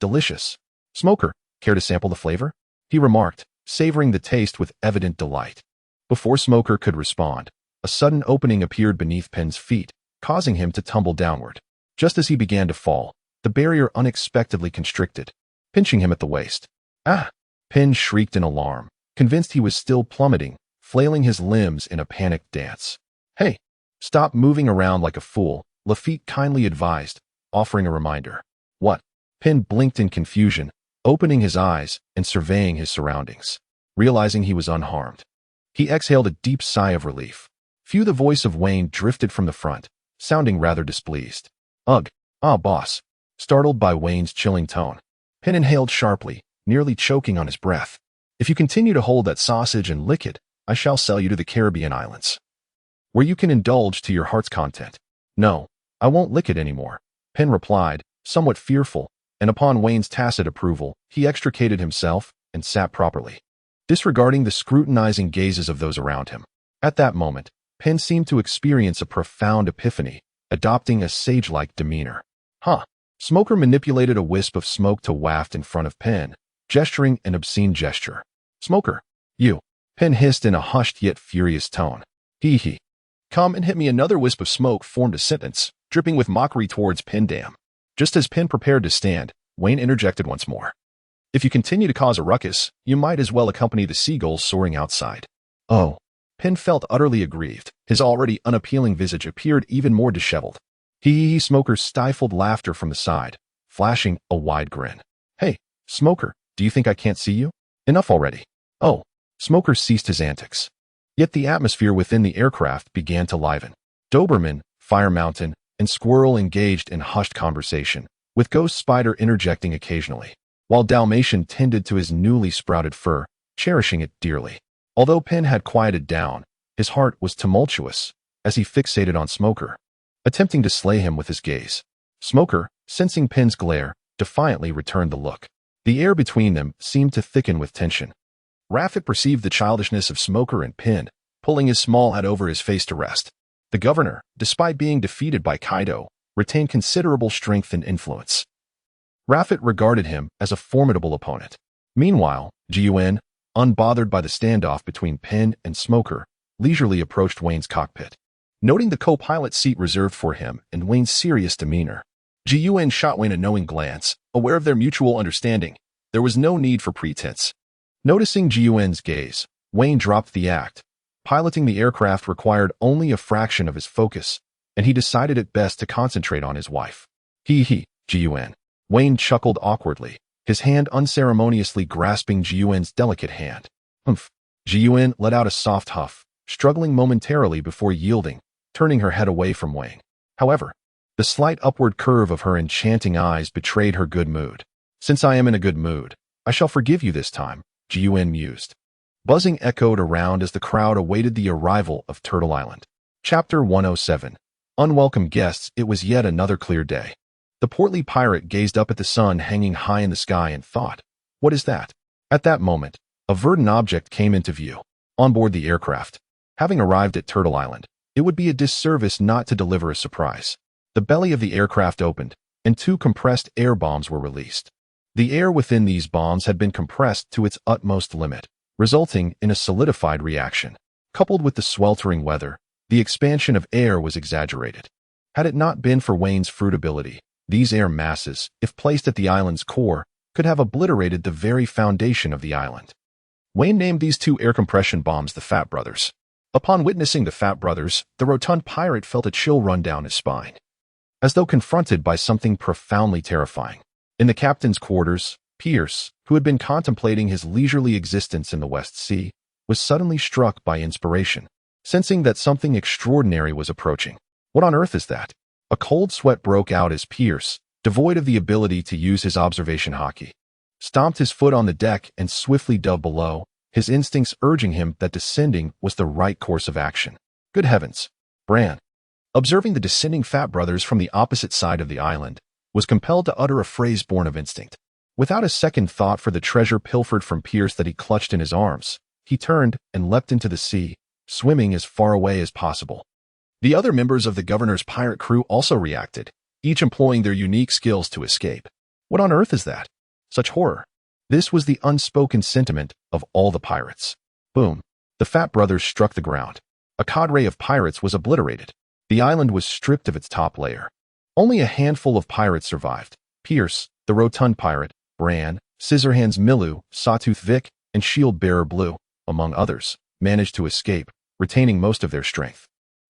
Delicious. Smoker, care to sample the flavor? He remarked, savoring the taste with evident delight. Before Smoker could respond, a sudden opening appeared beneath Pen's feet, causing him to tumble downward. Just as he began to fall, the barrier unexpectedly constricted, pinching him at the waist. Ah! Pen shrieked in alarm, convinced he was still plummeting, flailing his limbs in a panicked dance. Hey! Stop moving around like a fool, Lafitte kindly advised, offering a reminder. What? Pen blinked in confusion, opening his eyes and surveying his surroundings. Realizing he was unharmed, he exhaled a deep sigh of relief. The voice of Wayne drifted from the front, sounding rather displeased. Ugh, boss. Startled by Wayne's chilling tone, Pen inhaled sharply, nearly choking on his breath. If you continue to hold that sausage and lick it, I shall sell you to the Caribbean islands, where you can indulge to your heart's content. No, I won't lick it anymore, Pen replied, somewhat fearful, and upon Wayne's tacit approval, he extricated himself and sat properly, disregarding the scrutinizing gazes of those around him. At that moment, Penn seemed to experience a profound epiphany, adopting a sage-like demeanor. Smoker manipulated a wisp of smoke to waft in front of Penn, gesturing an obscene gesture. Smoker, you, Penn hissed in a hushed yet furious tone. He. Come and hit me. Another wisp of smoke formed a sentence, dripping with mockery towards Penn. Damn. Just as Penn prepared to stand, Wayne interjected once more. If you continue to cause a ruckus, you might as well accompany the seagulls soaring outside. Oh. Penn felt utterly aggrieved. His already unappealing visage appeared even more disheveled. Smoker stifled laughter from the side, flashing a wide grin. Hey, Smoker, do you think I can't see you? Enough already. Oh. Smoker ceased his antics. Yet the atmosphere within the aircraft began to liven. Doberman, Fire Mountain, and Squirrel engaged in hushed conversation, with Ghost Spider interjecting occasionally, while Dalmatian tended to his newly sprouted fur, cherishing it dearly. Although Penn had quieted down, his heart was tumultuous as he fixated on Smoker, attempting to slay him with his gaze. Smoker, sensing Penn's glare, defiantly returned the look. The air between them seemed to thicken with tension. Raffet perceived the childishness of Smoker and Penn, pulling his small hat over his face to rest. The governor, despite being defeated by Kaido, retained considerable strength and influence. Raffet regarded him as a formidable opponent. Meanwhile, Gun, unbothered by the standoff between Penn and Smoker, leisurely approached Wayne's cockpit. Noting the co-pilot seat reserved for him and Wayne's serious demeanor, Gun shot Wayne a knowing glance. Aware of their mutual understanding, there was no need for pretense. Noticing Gun's gaze, Wayne dropped the act. Piloting the aircraft required only a fraction of his focus, and he decided it best to concentrate on his wife. Gun. Wayne chuckled awkwardly, his hand unceremoniously grasping Gun's delicate hand. Humph. Gun let out a soft huff, struggling momentarily before yielding, turning her head away from Wayne. However, the slight upward curve of her enchanting eyes betrayed her good mood. Since I am in a good mood, I shall forgive you this time, Gun mused. Buzzing echoed around as the crowd awaited the arrival of Turtle Island. Chapter 107. Unwelcome guests. It was yet another clear day. The portly pirate gazed up at the sun hanging high in the sky and thought, what is that? At that moment, a verdant object came into view. On board the aircraft. Having arrived at Turtle Island, it would be a disservice not to deliver a surprise. The belly of the aircraft opened, and 2 compressed air bombs were released. The air within these bombs had been compressed to its utmost limit, resulting in a solidified reaction. Coupled with the sweltering weather, the expansion of air was exaggerated. Had it not been for Wayne's fruitability, these air masses, if placed at the island's core, could have obliterated the very foundation of the island. Wayne named these 2 air compression bombs the Fat Brothers. Upon witnessing the Fat Brothers, the rotund pirate felt a chill run down his spine, as though confronted by something profoundly terrifying. In the captain's quarters, Pierce, who had been contemplating his leisurely existence in the West Sea, was suddenly struck by inspiration, sensing that something extraordinary was approaching. What on earth is that? A cold sweat broke out as Pierce, devoid of the ability to use his observation hockey, stomped his foot on the deck and swiftly dove below, his instincts urging him that descending was the right course of action. Good heavens! Bran, observing the descending Fat Brothers from the opposite side of the island, was compelled to utter a phrase born of instinct. Without a second thought for the treasure pilfered from Pierce that he clutched in his arms, he turned and leapt into the sea, swimming as far away as possible. The other members of the governor's pirate crew also reacted, each employing their unique skills to escape. What on earth is that? Such horror. This was the unspoken sentiment of all the pirates. Boom. The Fat Brothers struck the ground. A cadre of pirates was obliterated. The island was stripped of its top layer. Only a handful of pirates survived. Pierce, the rotund pirate, Bran, Scissorhands Milu, Sawtooth Vic, and Shield-Bearer Blue, among others, managed to escape, retaining most of their strength.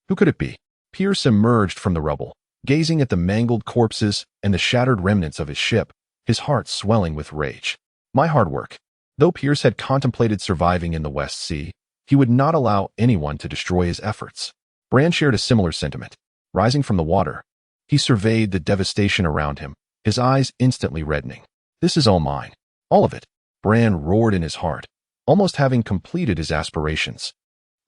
Who could it be? Pierce emerged from the rubble, gazing at the mangled corpses and the shattered remnants of his ship, his heart swelling with rage. My hard work. Though Pierce had contemplated surviving in the West Sea, he would not allow anyone to destroy his efforts. Bran shared a similar sentiment. Rising from the water, he surveyed the devastation around him, his eyes instantly reddening. This is all mine. All of it. Bran roared in his heart, almost having completed his aspirations,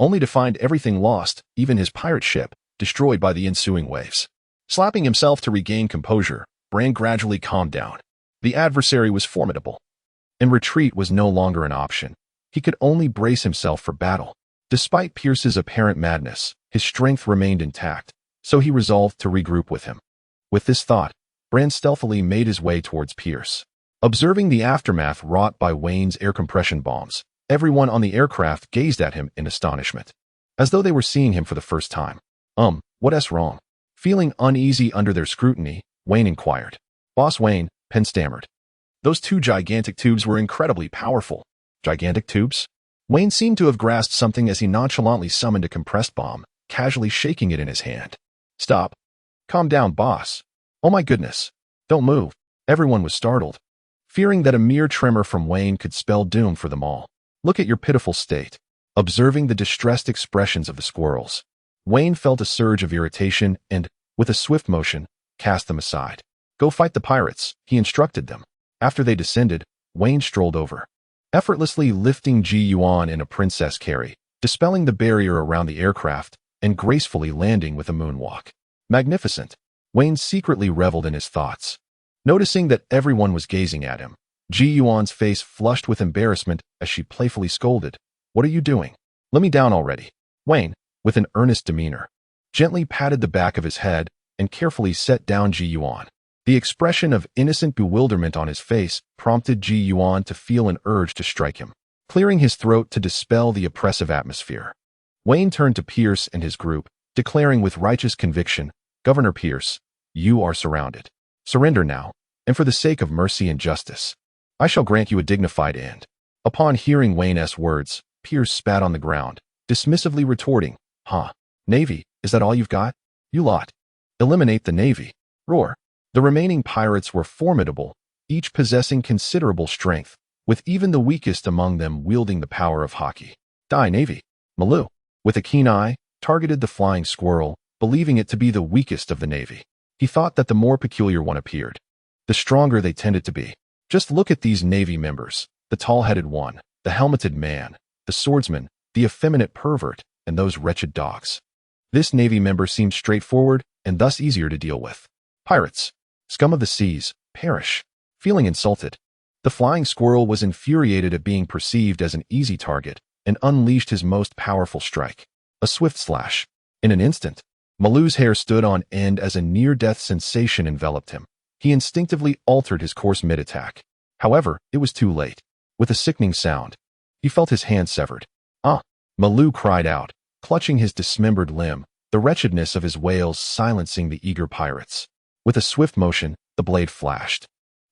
only to find everything lost, even his pirate ship, destroyed by the ensuing waves. Slapping himself to regain composure, Bran gradually calmed down. The adversary was formidable, and retreat was no longer an option. He could only brace himself for battle. Despite Pierce's apparent madness, his strength remained intact, so he resolved to regroup with him. With this thought, Bran stealthily made his way towards Pierce. Observing the aftermath wrought by Wayne's air compression bombs, everyone on the aircraft gazed at him in astonishment, as though they were seeing him for the first time. What's wrong? Feeling uneasy under their scrutiny, Wayne inquired. Boss Wayne, Penn stammered. Those two gigantic tubes were incredibly powerful. Gigantic tubes? Wayne seemed to have grasped something as he nonchalantly summoned a compressed bomb, casually shaking it in his hand. Stop. Calm down, boss. Oh my goodness. Don't move. Everyone was startled, fearing that a mere tremor from Wayne could spell doom for them all. Look at your pitiful state. Observing the distressed expressions of the squirrels, Wayne felt a surge of irritation and, with a swift motion, cast them aside. Go fight the pirates, he instructed them. After they descended, Wayne strolled over, effortlessly lifting Ji Yuan in a princess carry, dispelling the barrier around the aircraft, and gracefully landing with a moonwalk. Magnificent. Wayne secretly reveled in his thoughts. Noticing that everyone was gazing at him, Ji Yuan's face flushed with embarrassment as she playfully scolded. What are you doing? Let me down already. Wayne, with an earnest demeanor, gently patted the back of his head and carefully set down Ji Yuan. The expression of innocent bewilderment on his face prompted Ji Yuan to feel an urge to strike him, clearing his throat to dispel the oppressive atmosphere. Wayne turned to Pierce and his group, declaring with righteous conviction, Governor Pierce, you are surrounded. Surrender now, and for the sake of mercy and justice, I shall grant you a dignified end. Upon hearing Wayne's words, Pierce spat on the ground, dismissively retorting, Navy, is that all you've got? You lot. Eliminate the Navy. Roar. The remaining pirates were formidable, each possessing considerable strength, with even the weakest among them wielding the power of hockey. Die, Navy. Malou, with a keen eye, targeted the flying squirrel, believing it to be the weakest of the Navy. He thought that the more peculiar one appeared, the stronger they tended to be. Just look at these Navy members, the tall-headed one, the helmeted man, the swordsman, the effeminate pervert, and those wretched dogs. This Navy member seemed straightforward and thus easier to deal with. Pirates, scum of the seas, perish. Feeling insulted, the flying squirrel was infuriated at being perceived as an easy target and unleashed his most powerful strike, a swift slash. In an instant, Malou's hair stood on end as a near-death sensation enveloped him. He instinctively altered his course mid-attack. However, it was too late. With a sickening sound, he felt his hand severed. Malou cried out, clutching his dismembered limb, the wretchedness of his wails silencing the eager pirates. With a swift motion, the blade flashed,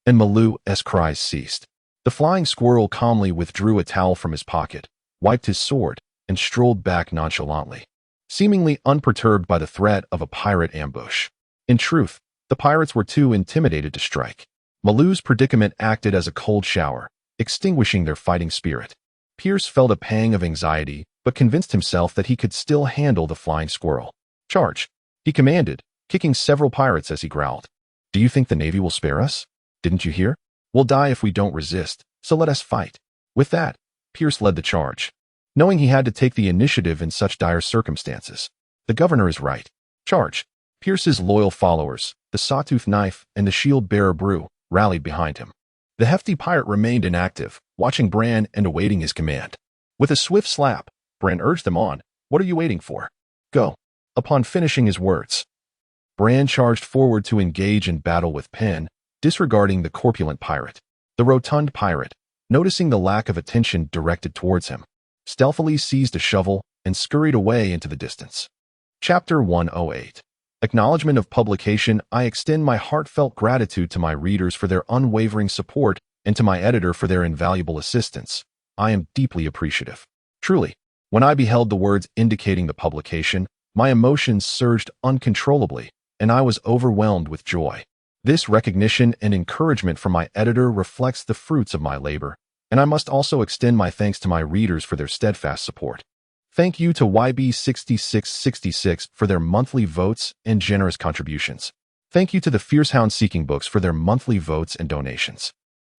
and Malou's cries ceased. The flying squirrel calmly withdrew a towel from his pocket, wiped his sword, and strolled back nonchalantly, seemingly unperturbed by the threat of a pirate ambush. In truth, the pirates were too intimidated to strike. Malou's predicament acted as a cold shower, extinguishing their fighting spirit. Pierce felt a pang of anxiety, but convinced himself that he could still handle the flying squirrel. Charge, he commanded, kicking several pirates as he growled. Do you think the Navy will spare us? Didn't you hear? We'll die if we don't resist, so let us fight. With that, Pierce led the charge, knowing he had to take the initiative in such dire circumstances. The governor is right. Charge. Pierce's loyal followers, the Sawtooth Knife and the Shield-Bearer Brew, rallied behind him. The hefty pirate remained inactive, watching Bran and awaiting his command. With a swift slap, Bran urged them on. What are you waiting for? Go. Upon finishing his words, Bran charged forward to engage in battle with Penn, disregarding the corpulent pirate. The rotund pirate, noticing the lack of attention directed towards him, stealthily seized a shovel and scurried away into the distance. Chapter 108. Acknowledgement of publication. I extend my heartfelt gratitude to my readers for their unwavering support and to my editor for their invaluable assistance. I am deeply appreciative. Truly, when I beheld the words indicating the publication, my emotions surged uncontrollably, and I was overwhelmed with joy. This recognition and encouragement from my editor reflects the fruits of my labor, and I must also extend my thanks to my readers for their steadfast support. Thank you to YB6666 for their monthly votes and generous contributions. Thank you to the Fiercehound Seeking Books for their monthly votes and donations.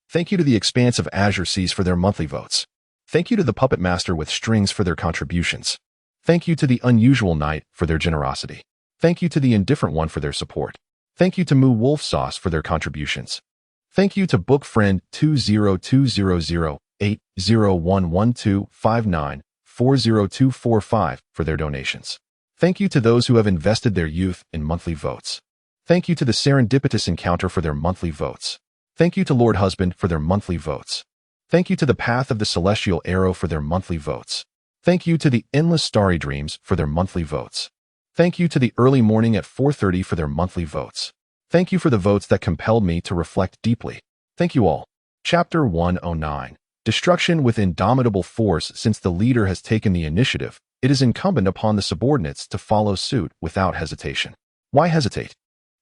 Thank you to the Expanse of Azure Seas for their monthly votes. Thank you to the Puppet Master with Strings for their contributions. Thank you to the Unusual Knight for their generosity. Thank you to the Indifferent One for their support. Thank you to Moo Wolf Sauce for their contributions. Thank you to book friend 20200801125940245 for their donations. Thank you to those who have invested their youth in monthly votes. Thank you to the Serendipitous Encounter for their monthly votes. Thank you to Lord Husband for their monthly votes. Thank you to the Path of the Celestial Arrow for their monthly votes. Thank you to the Endless Starry Dreams for their monthly votes. Thank you to the Early Morning at 4:30 for their monthly votes. Thank you for the votes that compelled me to reflect deeply. Thank you all. Chapter 109. Destruction with indomitable force. Since the leader has taken the initiative, it is incumbent upon the subordinates to follow suit without hesitation. Why hesitate?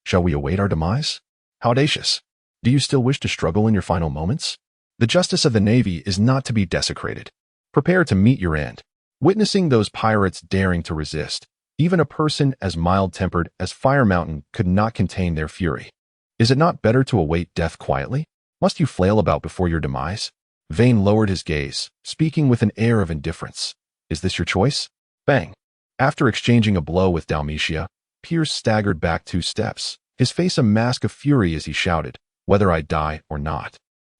Shall we await our demise? How audacious! Do you still wish to struggle in your final moments? The justice of the Navy is not to be desecrated. Prepare to meet your end. Witnessing those pirates daring to resist, even a person as mild-tempered as Fire Mountain could not contain their fury. Is it not better to await death quietly? Must you flail about before your demise? Vane lowered his gaze, speaking with an air of indifference. Is this your choice? Bang! After exchanging a blow with Dalmatia, Pierce staggered back 2 steps, his face a mask of fury as he shouted, "Whether I die or not,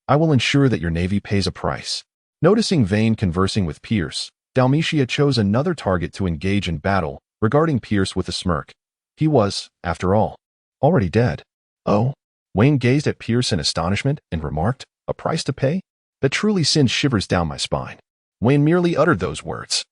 I will ensure that your navy pays a price." Noticing Vane conversing with Pierce, Dalmatia chose another target to engage in battle, regarding Pierce with a smirk. He was, after all, already dead. Oh? Wayne gazed at Pierce in astonishment and remarked, "A price to pay? That truly sends shivers down my spine." Wayne merely uttered those words,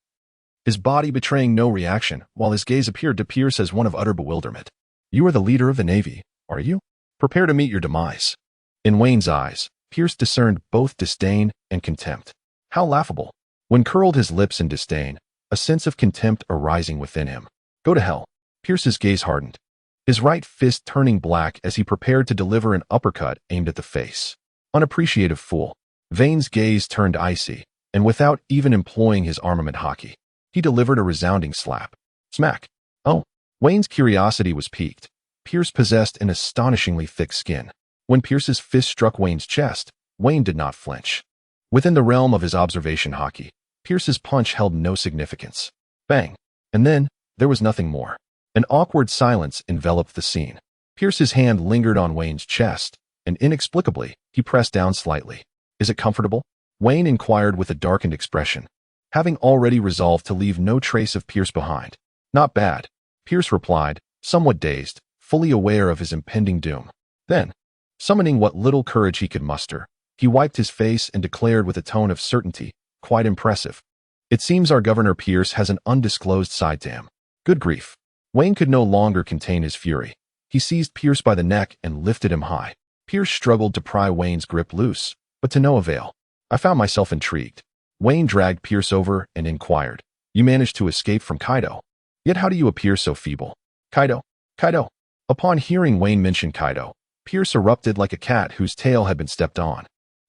his body betraying no reaction, while his gaze appeared to Pierce as one of utter bewilderment. "You are the leader of the Navy, are you? Prepare to meet your demise." In Wayne's eyes, Pierce discerned both disdain and contempt. How laughable! When curled his lips in disdain, a sense of contempt arising within him. Go to hell. Pierce's gaze hardened, his right fist turning black as he prepared to deliver an uppercut aimed at the face. Unappreciative fool. Vane's gaze turned icy, and without even employing his armament hockey, he delivered a resounding slap. Smack. Oh. Wayne's curiosity was piqued. Pierce possessed an astonishingly thick skin. When Pierce's fist struck Wayne's chest, Wayne did not flinch. Within the realm of his observation hockey, Pierce's punch held no significance. Bang. And then, there was nothing more. An awkward silence enveloped the scene. Pierce's hand lingered on Wayne's chest, and inexplicably, he pressed down slightly. Is it comfortable? Wayne inquired with a darkened expression, having already resolved to leave no trace of Pierce behind. Not bad, Pierce replied, somewhat dazed, fully aware of his impending doom. Then, summoning what little courage he could muster, he wiped his face and declared with a tone of certainty, quite impressive. It seems our Governor Pierce has an undisclosed side to him. Good grief. Wayne could no longer contain his fury. He seized Pierce by the neck and lifted him high. Pierce struggled to pry Wayne's grip loose, but to no avail. I found myself intrigued. Wayne dragged Pierce over and inquired, "You managed to escape from Kaido. Yet how do you appear so feeble?" Kaido. Kaido. Upon hearing Wayne mention Kaido, Pierce erupted like a cat whose tail had been stepped on.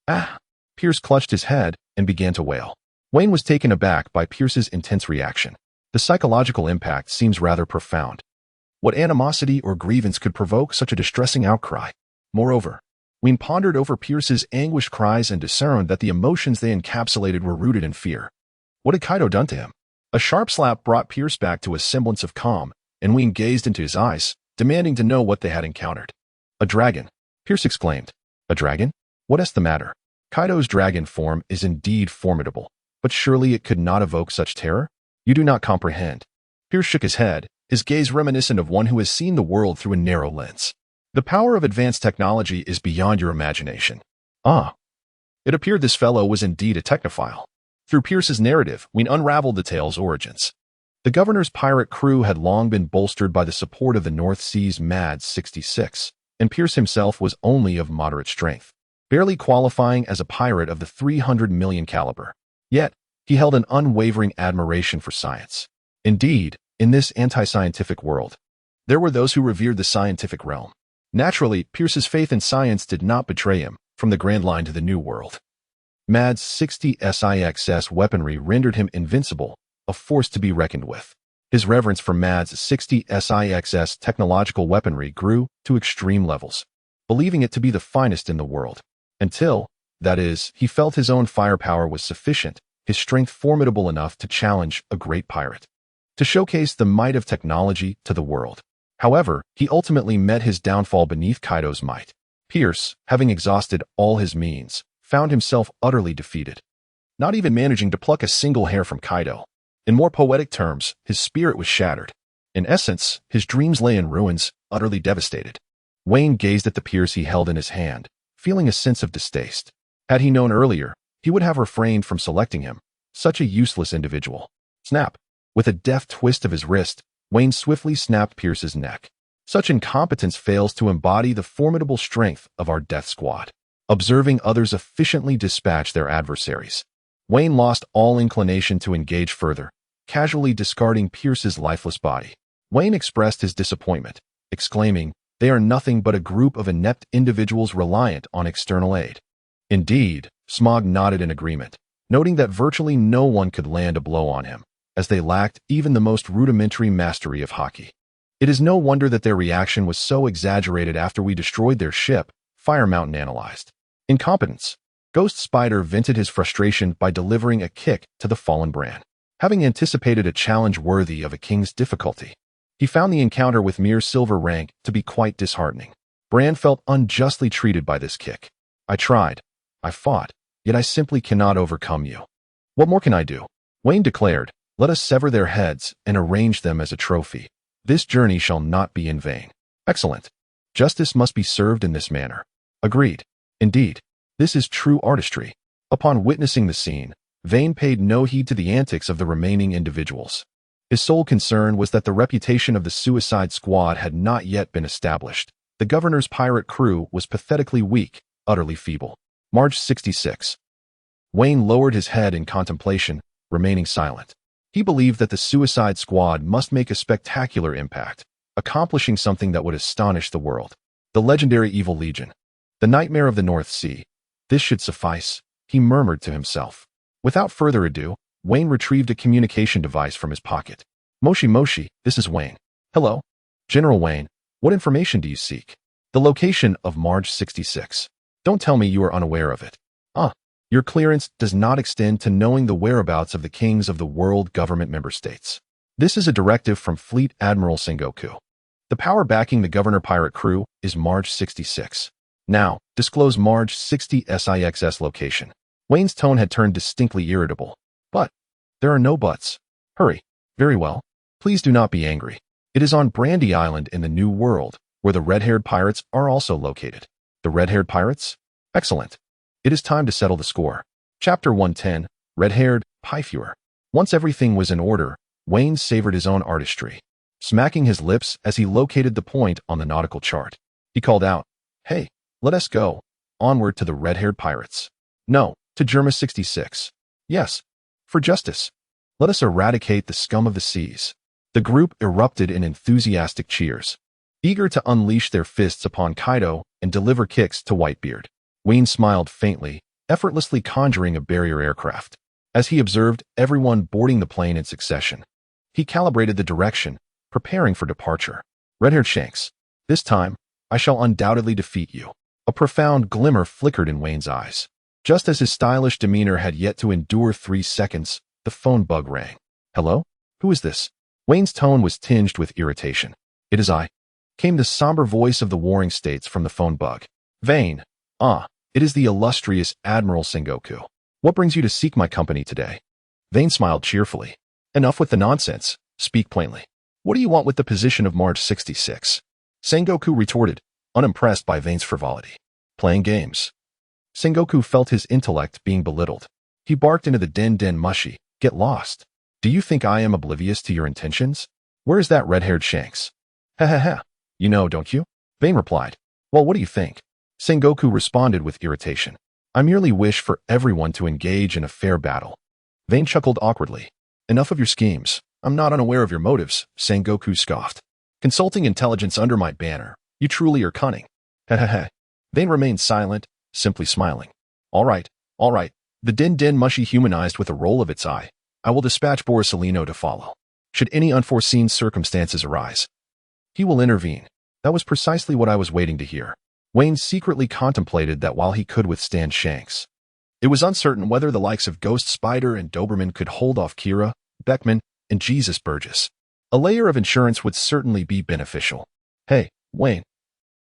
Ah! Pierce clutched his head and began to wail. Wayne was taken aback by Pierce's intense reaction. The psychological impact seems rather profound. What animosity or grievance could provoke such a distressing outcry? Moreover, Wayne pondered over Pierce's anguished cries and discerned that the emotions they encapsulated were rooted in fear. What had Kaido done to him? A sharp slap brought Pierce back to a semblance of calm, and Wayne gazed into his eyes, demanding to know what they had encountered. A dragon, Pierce exclaimed. A dragon? What is the matter? Kaido's dragon form is indeed formidable, but surely it could not evoke such terror? You do not comprehend. Pierce shook his head, his gaze reminiscent of one who has seen the world through a narrow lens. The power of advanced technology is beyond your imagination. Ah. It appeared this fellow was indeed a technophile. Through Pierce's narrative, we unraveled the tale's origins. The governor's pirate crew had long been bolstered by the support of the North Sea's Mad 66, and Pierce himself was only of moderate strength, barely qualifying as a pirate of the 300 million caliber. Yet, he held an unwavering admiration for science. Indeed, in this anti-scientific world, there were those who revered the scientific realm. Naturally, Pierce's faith in science did not betray him, from the Grand Line to the New World. Mad's 60 SIXS weaponry rendered him invincible, a force to be reckoned with. His reverence for Mad's 60 SIXS technological weaponry grew to extreme levels, believing it to be the finest in the world. Until, that is, he felt his own firepower was sufficient, his strength formidable enough to challenge a great pirate, to showcase the might of technology to the world. However, he ultimately met his downfall beneath Kaido's might. Pierce, having exhausted all his means, found himself utterly defeated, not even managing to pluck a single hair from Kaido. In more poetic terms, his spirit was shattered. In essence, his dreams lay in ruins, utterly devastated. Wayne gazed at the Pierce he held in his hand, feeling a sense of distaste. Had he known earlier, he would have refrained from selecting him. Such a useless individual. Snap! With a deft twist of his wrist, Wayne swiftly snapped Pierce's neck. Such incompetence fails to embody the formidable strength of our death squad. Observing others efficiently dispatch their adversaries, Wayne lost all inclination to engage further, casually discarding Pierce's lifeless body. Wayne expressed his disappointment, exclaiming, "They are nothing but a group of inept individuals reliant on external aid." Indeed, Smog nodded in agreement, noting that virtually no one could land a blow on him, as they lacked even the most rudimentary mastery of hockey. It is no wonder that their reaction was so exaggerated after we destroyed their ship, Fire Mountain analyzed. Incompetence. Ghost Spider vented his frustration by delivering a kick to the fallen Bran. Having anticipated a challenge worthy of a king's difficulty, he found the encounter with mere silver rank to be quite disheartening. Bran felt unjustly treated by this kick. "I tried. I fought, yet I simply cannot overcome you. What more can I do?" Wayne declared, "Let us sever their heads and arrange them as a trophy. This journey shall not be in vain." Excellent. Justice must be served in this manner. Agreed. Indeed, this is true artistry. Upon witnessing the scene, Vayne paid no heed to the antics of the remaining individuals. His sole concern was that the reputation of the Suicide Squad had not yet been established. The governor's pirate crew was pathetically weak, utterly feeble. March 66. Wayne lowered his head in contemplation, remaining silent. He believed that the Suicide Squad must make a spectacular impact, accomplishing something that would astonish the world. The legendary Evil Legion. The nightmare of the North Sea. This should suffice, he murmured to himself. Without further ado, Wayne retrieved a communication device from his pocket. "Moshi Moshi, this is Wayne." "Hello? General Wayne, what information do you seek?" "The location of March 66. Don't tell me you are unaware of it." Your clearance does not extend to knowing the whereabouts of the kings of the world government member states. This is a directive from Fleet Admiral Sengoku. The power backing the Governor Pirate crew is March 66. Now, disclose March 60SIX's location." Wayne's tone had turned distinctly irritable. "But, there are no buts." "Hurry." "Very well. Please do not be angry. It is on Brandy Island in the New World, where the red-haired pirates are also located." "The red-haired pirates? Excellent. It is time to settle the score." Chapter 110, Red-Haired, Pyfewer. Once everything was in order, Wayne savored his own artistry, smacking his lips as he located the point on the nautical chart. He called out, "Hey, let us go. Onward to the red-haired pirates." "No, to Germa 66. "Yes, for justice. Let us eradicate the scum of the seas." The group erupted in enthusiastic cheers, eager to unleash their fists upon Kaido and deliver kicks to Whitebeard. Wayne smiled faintly, effortlessly conjuring a barrier aircraft. As he observed everyone boarding the plane in succession, he calibrated the direction, preparing for departure. "Red-haired Shanks, this time, I shall undoubtedly defeat you." A profound glimmer flickered in Wayne's eyes. Just as his stylish demeanor had yet to endure 3 seconds, the phone bug rang. "Hello? Who is this?" Wayne's tone was tinged with irritation. "It is I," came the somber voice of the Warring States from the phone bug. "Vayne. It is the illustrious Admiral Sengoku. What brings you to seek my company today?" Vayne smiled cheerfully. "Enough with the nonsense. Speak plainly. What do you want with the position of March 66? Sengoku retorted, unimpressed by Vayne's frivolity. "Playing games." Sengoku felt his intellect being belittled. He barked into the den mushy, "Get lost. Do you think I am oblivious to your intentions? Where is that red-haired Shanks?" "Ha ha ha. You know, don't you?" Vayne replied. "Well, what do you think?" Sengoku responded with irritation. "I merely wish for everyone to engage in a fair battle." Vayne chuckled awkwardly. "Enough of your schemes. I'm not unaware of your motives," Sengoku scoffed. "Consulting intelligence under my banner. You truly are cunning." "Ha ha ha." Vayne remained silent, simply smiling. All right. The den mushy humanized with a roll of its eye. "I will dispatch Borisolino to follow. Should any unforeseen circumstances arise, he will intervene." That was precisely what I was waiting to hear. Wayne secretly contemplated that while he could withstand Shanks, it was uncertain whether the likes of Ghost Spider and Doberman could hold off Kira, Beckman, and Jesus Burgess. A layer of insurance would certainly be beneficial. "Hey, Wayne."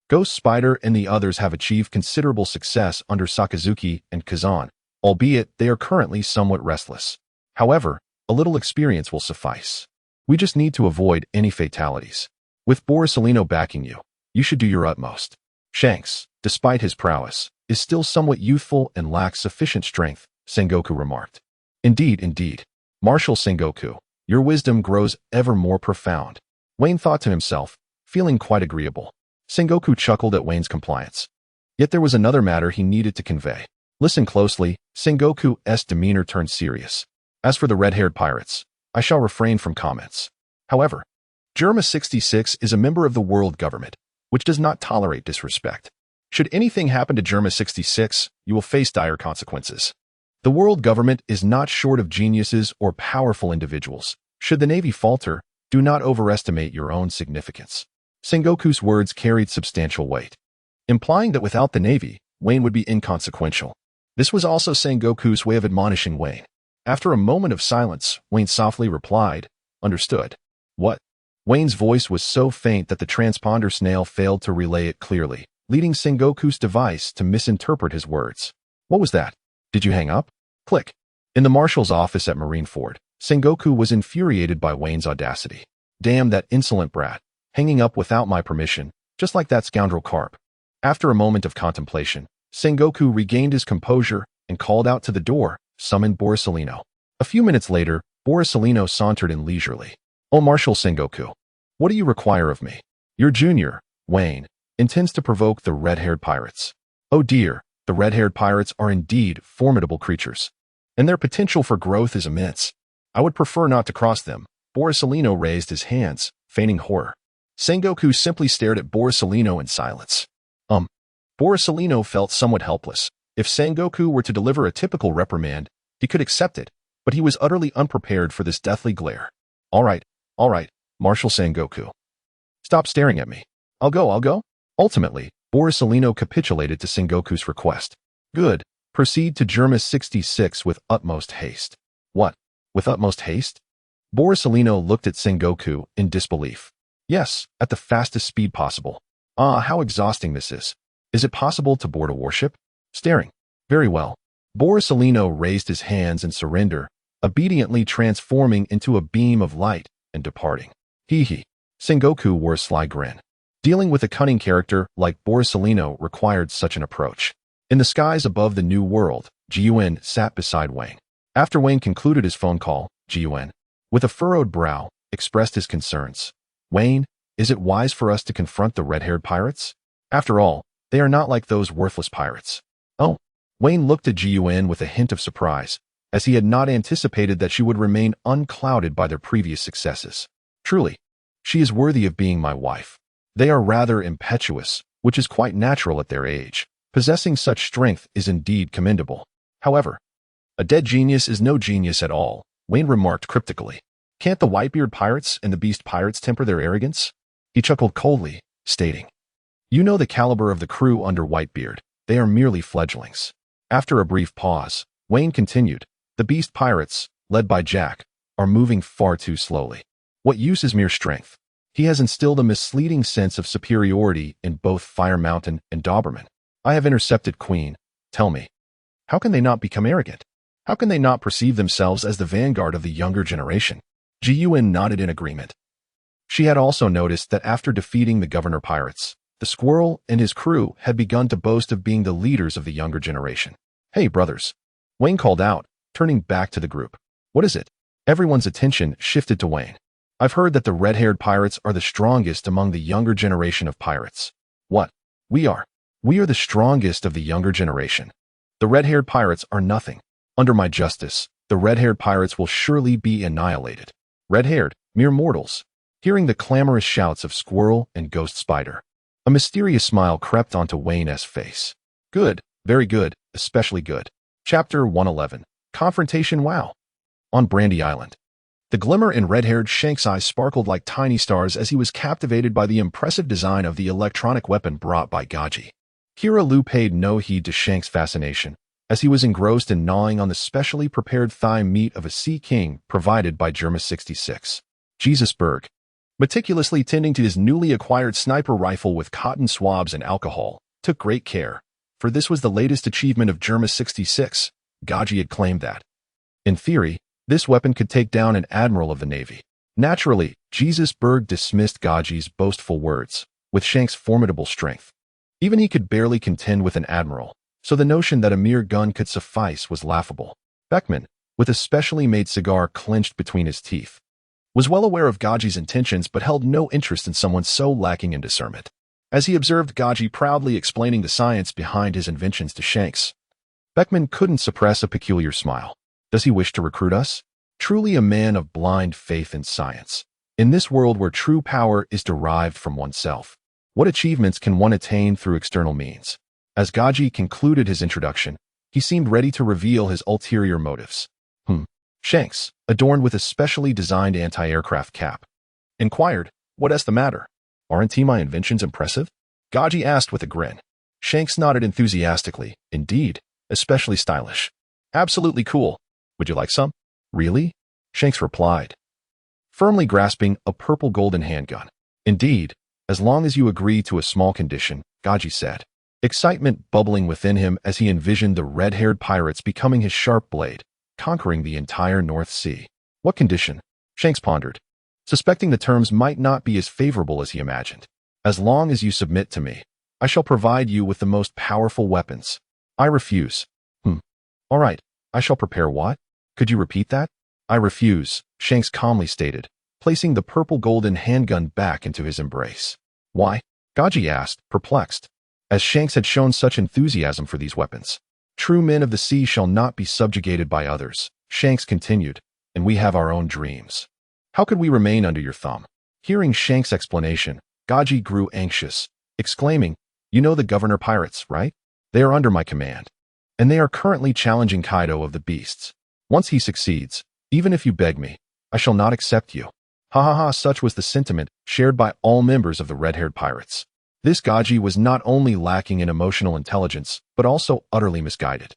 Ghost Spider and the others have achieved considerable success under Sakazuki and Kazan, albeit they are currently somewhat restless. However, a little experience will suffice. We just need to avoid any fatalities. With Borisolino backing you, you should do your utmost. Shanks, despite his prowess, is still somewhat youthful and lacks sufficient strength, Sengoku remarked. Indeed. Marshal Sengoku, your wisdom grows ever more profound. Wayne thought to himself, feeling quite agreeable. Sengoku chuckled at Wayne's compliance. Yet there was another matter he needed to convey. Listen closely, Sengoku's demeanor turned serious. As for the red-haired pirates, I shall refrain from comments. However, Germa 66 is a member of the world government, which does not tolerate disrespect. Should anything happen to Germa 66, you will face dire consequences. The world government is not short of geniuses or powerful individuals. Should the Navy falter, do not overestimate your own significance. Sengoku's words carried substantial weight, implying that without the Navy, Wayne would be inconsequential. This was also Sengoku's way of admonishing Wayne. After a moment of silence, Wayne softly replied, "Understood." What? Wayne's voice was so faint that the transponder snail failed to relay it clearly, leading Sengoku's device to misinterpret his words. What was that? Did you hang up? Click. In the marshal's office at Marineford, Sengoku was infuriated by Wayne's audacity. Damn that insolent brat, hanging up without my permission, just like that scoundrel Carp. After a moment of contemplation, Sengoku regained his composure and called out to the door, summoned Borisolino. A few minutes later, Borisolino sauntered in leisurely. "Oh, Marshal Sengoku, what do you require of me? Your junior, Wayne, intends to provoke the red-haired pirates. Oh dear, the red-haired pirates are indeed formidable creatures, and their potential for growth is immense. I would prefer not to cross them." Borisolino raised his hands, feigning horror. Sengoku simply stared at Borisolino in silence. Borisolino felt somewhat helpless. If Sengoku were to deliver a typical reprimand, he could accept it, but he was utterly unprepared for this deathly glare. All right, Marshal Sengoku. Stop staring at me. I'll go. Ultimately, Borisolino capitulated to Sengoku's request. Good. Proceed to Germa 66 with utmost haste. What? With utmost haste? Borisolino looked at Sengoku in disbelief. Yes, at the fastest speed possible. Ah, how exhausting this is. Is it possible to board a warship? Staring. Very well. Borisolino raised his hands in surrender, obediently transforming into a beam of light and departing. Hee. Sengoku wore a sly grin. Dealing with a cunning character like Borisolino required such an approach. In the skies above the New World, Jiun sat beside Wayne. After Wayne concluded his phone call, Jiun, with a furrowed brow, expressed his concerns. Wayne, is it wise for us to confront the red-haired pirates? After all, they are not like those worthless pirates. Oh. Wayne looked at Jiun with a hint of surprise, as he had not anticipated that she would remain unclouded by their previous successes. Truly, she is worthy of being my wife. They are rather impetuous, which is quite natural at their age. Possessing such strength is indeed commendable. However, a dead genius is no genius at all, Wayne remarked cryptically. Can't the Whitebeard pirates and the Beast pirates temper their arrogance? He chuckled coldly, stating, You know the caliber of the crew under Whitebeard. They are merely fledglings. After a brief pause, Wayne continued, The Beast pirates, led by Jack, are moving far too slowly. What use is mere strength? He has instilled a misleading sense of superiority in both Fire Mountain and Doberman. I have intercepted Queen. Tell me, how can they not become arrogant? How can they not perceive themselves as the vanguard of the younger generation? Jiun nodded in agreement. She had also noticed that after defeating the Governor Pirates, the Squirrel and his crew had begun to boast of being the leaders of the younger generation. Hey, brothers. Wayne called out, turning back to the group. What is it? Everyone's attention shifted to Wayne. I've heard that the red-haired pirates are the strongest among the younger generation of pirates. What? We are the strongest of the younger generation. The red-haired pirates are nothing. Under my justice, the red-haired pirates will surely be annihilated. Red-haired, mere mortals. Hearing the clamorous shouts of Squirrel and Ghost Spider, a mysterious smile crept onto Wayne's face. Good, very good, especially good. Chapter 111. Confrontation. Wow. On Brandy Island. The glimmer in red-haired Shank's eyes sparkled like tiny stars as he was captivated by the impressive design of the electronic weapon brought by Gaji. Kira Lu paid no heed to Shank's fascination, as he was engrossed in gnawing on the specially prepared thigh meat of a sea king provided by Germa 66. Jesus Berg. Meticulously tending to his newly acquired sniper rifle with cotton swabs and alcohol, took great care, for this was the latest achievement of Germa 66. Gaji had claimed that. In theory, this weapon could take down an admiral of the Navy. Naturally, Jesus Berg dismissed Gaji's boastful words, with Shank's formidable strength. Even he could barely contend with an admiral, so the notion that a mere gun could suffice was laughable. Beckman, with a specially made cigar clenched between his teeth, was well aware of Gaji's intentions but held no interest in someone so lacking in discernment. As he observed Gaji proudly explaining the science behind his inventions to Shanks, Beckman couldn't suppress a peculiar smile. Does he wish to recruit us? Truly a man of blind faith in science. In this world where true power is derived from oneself, what achievements can one attain through external means? As Gaji concluded his introduction, he seemed ready to reveal his ulterior motives. Shanks, adorned with a specially designed anti-aircraft cap, inquired, "What's the matter? Aren't my inventions impressive?" Gaji asked with a grin. Shanks nodded enthusiastically. "Indeed, especially stylish. Absolutely cool. Would you like some?" "Really?" Shanks replied, firmly grasping a purple golden handgun. "Indeed, as long as you agree to a small condition," Gaji said, excitement bubbling within him as he envisioned the red-haired pirates becoming his sharp blade, conquering the entire North Sea. What condition? Shanks pondered, suspecting the terms might not be as favorable as he imagined. "As long as you submit to me, I shall provide you with the most powerful weapons." "I refuse." All right, I shall prepare what? Could you repeat that?" "I refuse," Shanks calmly stated, placing the purple golden handgun back into his embrace. "Why?" Gaji asked, perplexed, as Shanks had shown such enthusiasm for these weapons. "True men of the sea shall not be subjugated by others," Shanks continued, "and we have our own dreams. How could we remain under your thumb?" Hearing Shanks' explanation, Gaji grew anxious, exclaiming, "You know the Governor Pirates, right? They are under my command, and they are currently challenging Kaido of the Beasts. Once he succeeds, even if you beg me, I shall not accept you." Ha ha ha, such was the sentiment shared by all members of the red-haired pirates. This Gaji was not only lacking in emotional intelligence, but also utterly misguided.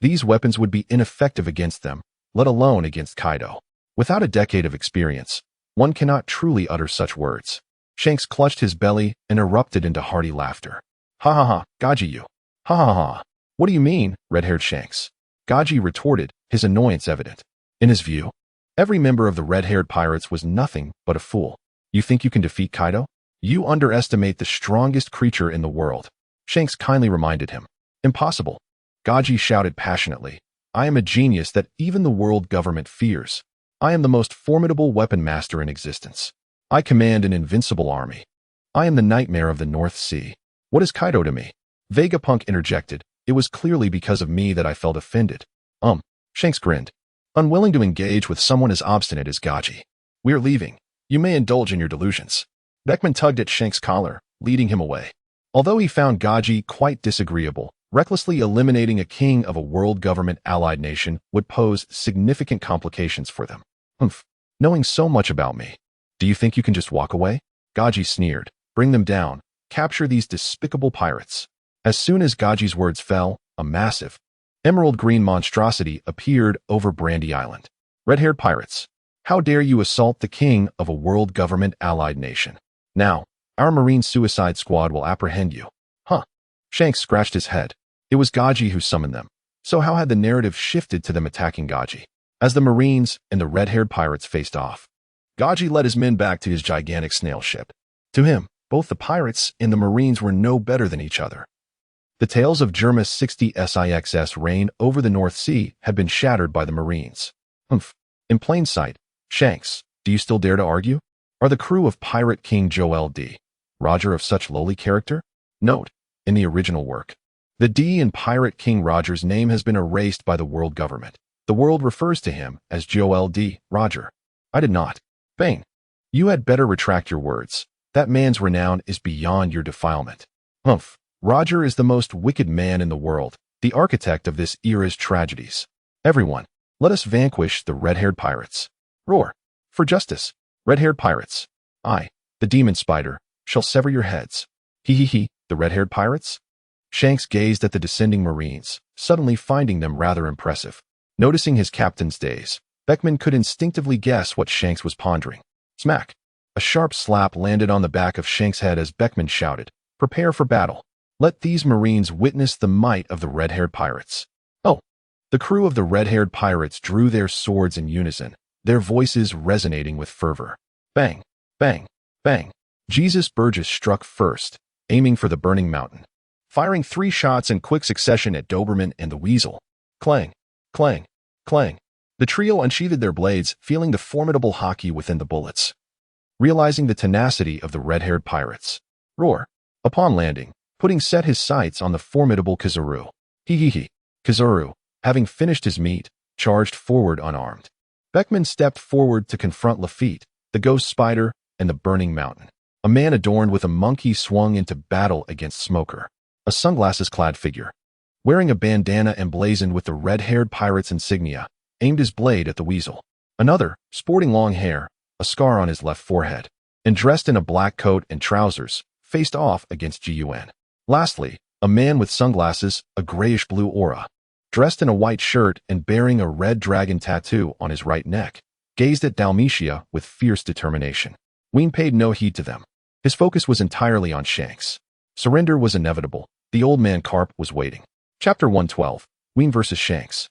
These weapons would be ineffective against them, let alone against Kaido. Without a decade of experience, one cannot truly utter such words. Shanks clutched his belly and erupted into hearty laughter. "Ha ha ha, Gaji you. Ha ha ha. What do you mean, red-haired Shanks?" Gaji retorted, his annoyance evident. In his view, every member of the red-haired pirates was nothing but a fool. "You think you can defeat Kaido? You underestimate the strongest creature in the world," Shanks kindly reminded him. "Impossible." Gaji shouted passionately. "I am a genius that even the world government fears. I am the most formidable weapon master in existence. I command an invincible army. I am the nightmare of the North Sea. What is Kaido to me?" Vegapunk interjected. "It was clearly because of me that I felt offended." Shanks grinned, unwilling to engage with someone as obstinate as Gaji. "We're leaving. You may indulge in your delusions." Beckman tugged at Shanks' collar, leading him away. Although he found Gaji quite disagreeable, recklessly eliminating a king of a world government allied nation would pose significant complications for them. Knowing so much about me, do you think you can just walk away?" Gaji sneered. "Bring them down. Capture these despicable pirates." As soon as Gaji's words fell, a massive, emerald green monstrosity appeared over Brandy Island. "Red-haired pirates, how dare you assault the king of a world government allied nation? Now, our marine suicide squad will apprehend you." Shanks scratched his head. It was Gaji who summoned them. So how had the narrative shifted to them attacking Gaji? As the Marines and the red-haired pirates faced off, Gaji led his men back to his gigantic snail ship. To him, both the pirates and the Marines were no better than each other. The tales of Germa 60 SIX's reign over the North Sea had been shattered by the Marines. In plain sight, Shanks, do you still dare to argue? Are the crew of Pirate King Joel D. Roger of such lowly character? Note, in the original work, the D in Pirate King Roger's name has been erased by the world government. The world refers to him as Joel D. Roger. I did not. Bane, you had better retract your words. That man's renown is beyond your defilement. Roger is the most wicked man in the world, the architect of this era's tragedies. Everyone, let us vanquish the red-haired pirates. Roar, for justice, red-haired pirates. I, the demon spider, shall sever your heads. He, the red-haired pirates? Shanks gazed at the descending Marines, suddenly finding them rather impressive. Noticing his captain's daze, Beckman could instinctively guess what Shanks was pondering. Smack. A sharp slap landed on the back of Shanks' head as Beckman shouted, "Prepare for battle. Let these Marines witness the might of the red-haired pirates." Oh! The crew of the red-haired pirates drew their swords in unison, their voices resonating with fervor. Bang! Bang! Bang! Jesus Burgess struck first, aiming for the burning mountain, firing 3 shots in quick succession at Doberman and the Weasel. Clang! Clang! Clang! The trio unsheathed their blades, feeling the formidable hockey within the bullets. Realizing the tenacity of the red-haired pirates. Roar! Upon landing, Pudding set his sights on the formidable Kizaru. He. Kizaru, having finished his meat, charged forward unarmed. Beckman stepped forward to confront Lafitte, the ghost spider, and the burning mountain. A man adorned with a monkey swung into battle against Smoker, a sunglasses-clad figure, wearing a bandana emblazoned with the red-haired pirate's insignia, aimed his blade at the Weasel. Another, sporting long hair, a scar on his left forehead, and dressed in a black coat and trousers, faced off against Gun. Lastly, a man with sunglasses, a grayish-blue aura, dressed in a white shirt and bearing a red dragon tattoo on his right neck, gazed at Dalmatia with fierce determination. Ween paid no heed to them. His focus was entirely on Shanks. Surrender was inevitable. The old man Carp was waiting. Chapter 112, Ween versus Shanks.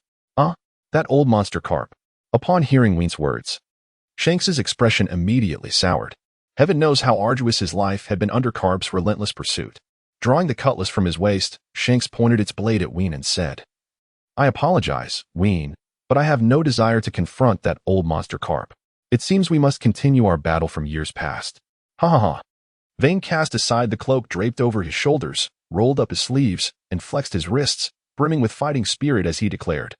That old monster Carp. Upon hearing Ween's words, Shanks's expression immediately soured. Heaven knows how arduous his life had been under Carp's relentless pursuit. Drawing the cutlass from his waist, Shanks pointed its blade at Ween and said, "I apologize, Ween, but I have no desire to confront that old monster Carp. It seems we must continue our battle from years past." Ha ha ha. Vane cast aside the cloak draped over his shoulders, rolled up his sleeves, and flexed his wrists, brimming with fighting spirit as he declared,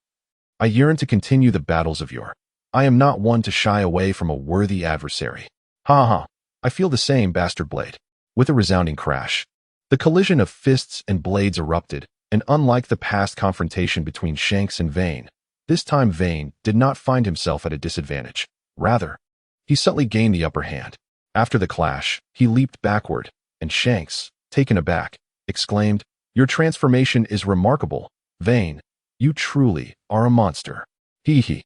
"I yearn to continue the battles of yore. I am not one to shy away from a worthy adversary. Ha ha. I feel the same, bastard blade." With a resounding crash, the collision of fists and blades erupted, and unlike the past confrontation between Shanks and Vane, this time Vane did not find himself at a disadvantage. Rather, he subtly gained the upper hand. After the clash, he leaped backward, and Shanks, taken aback, exclaimed, "Your transformation is remarkable, Vane. You truly are a monster." He.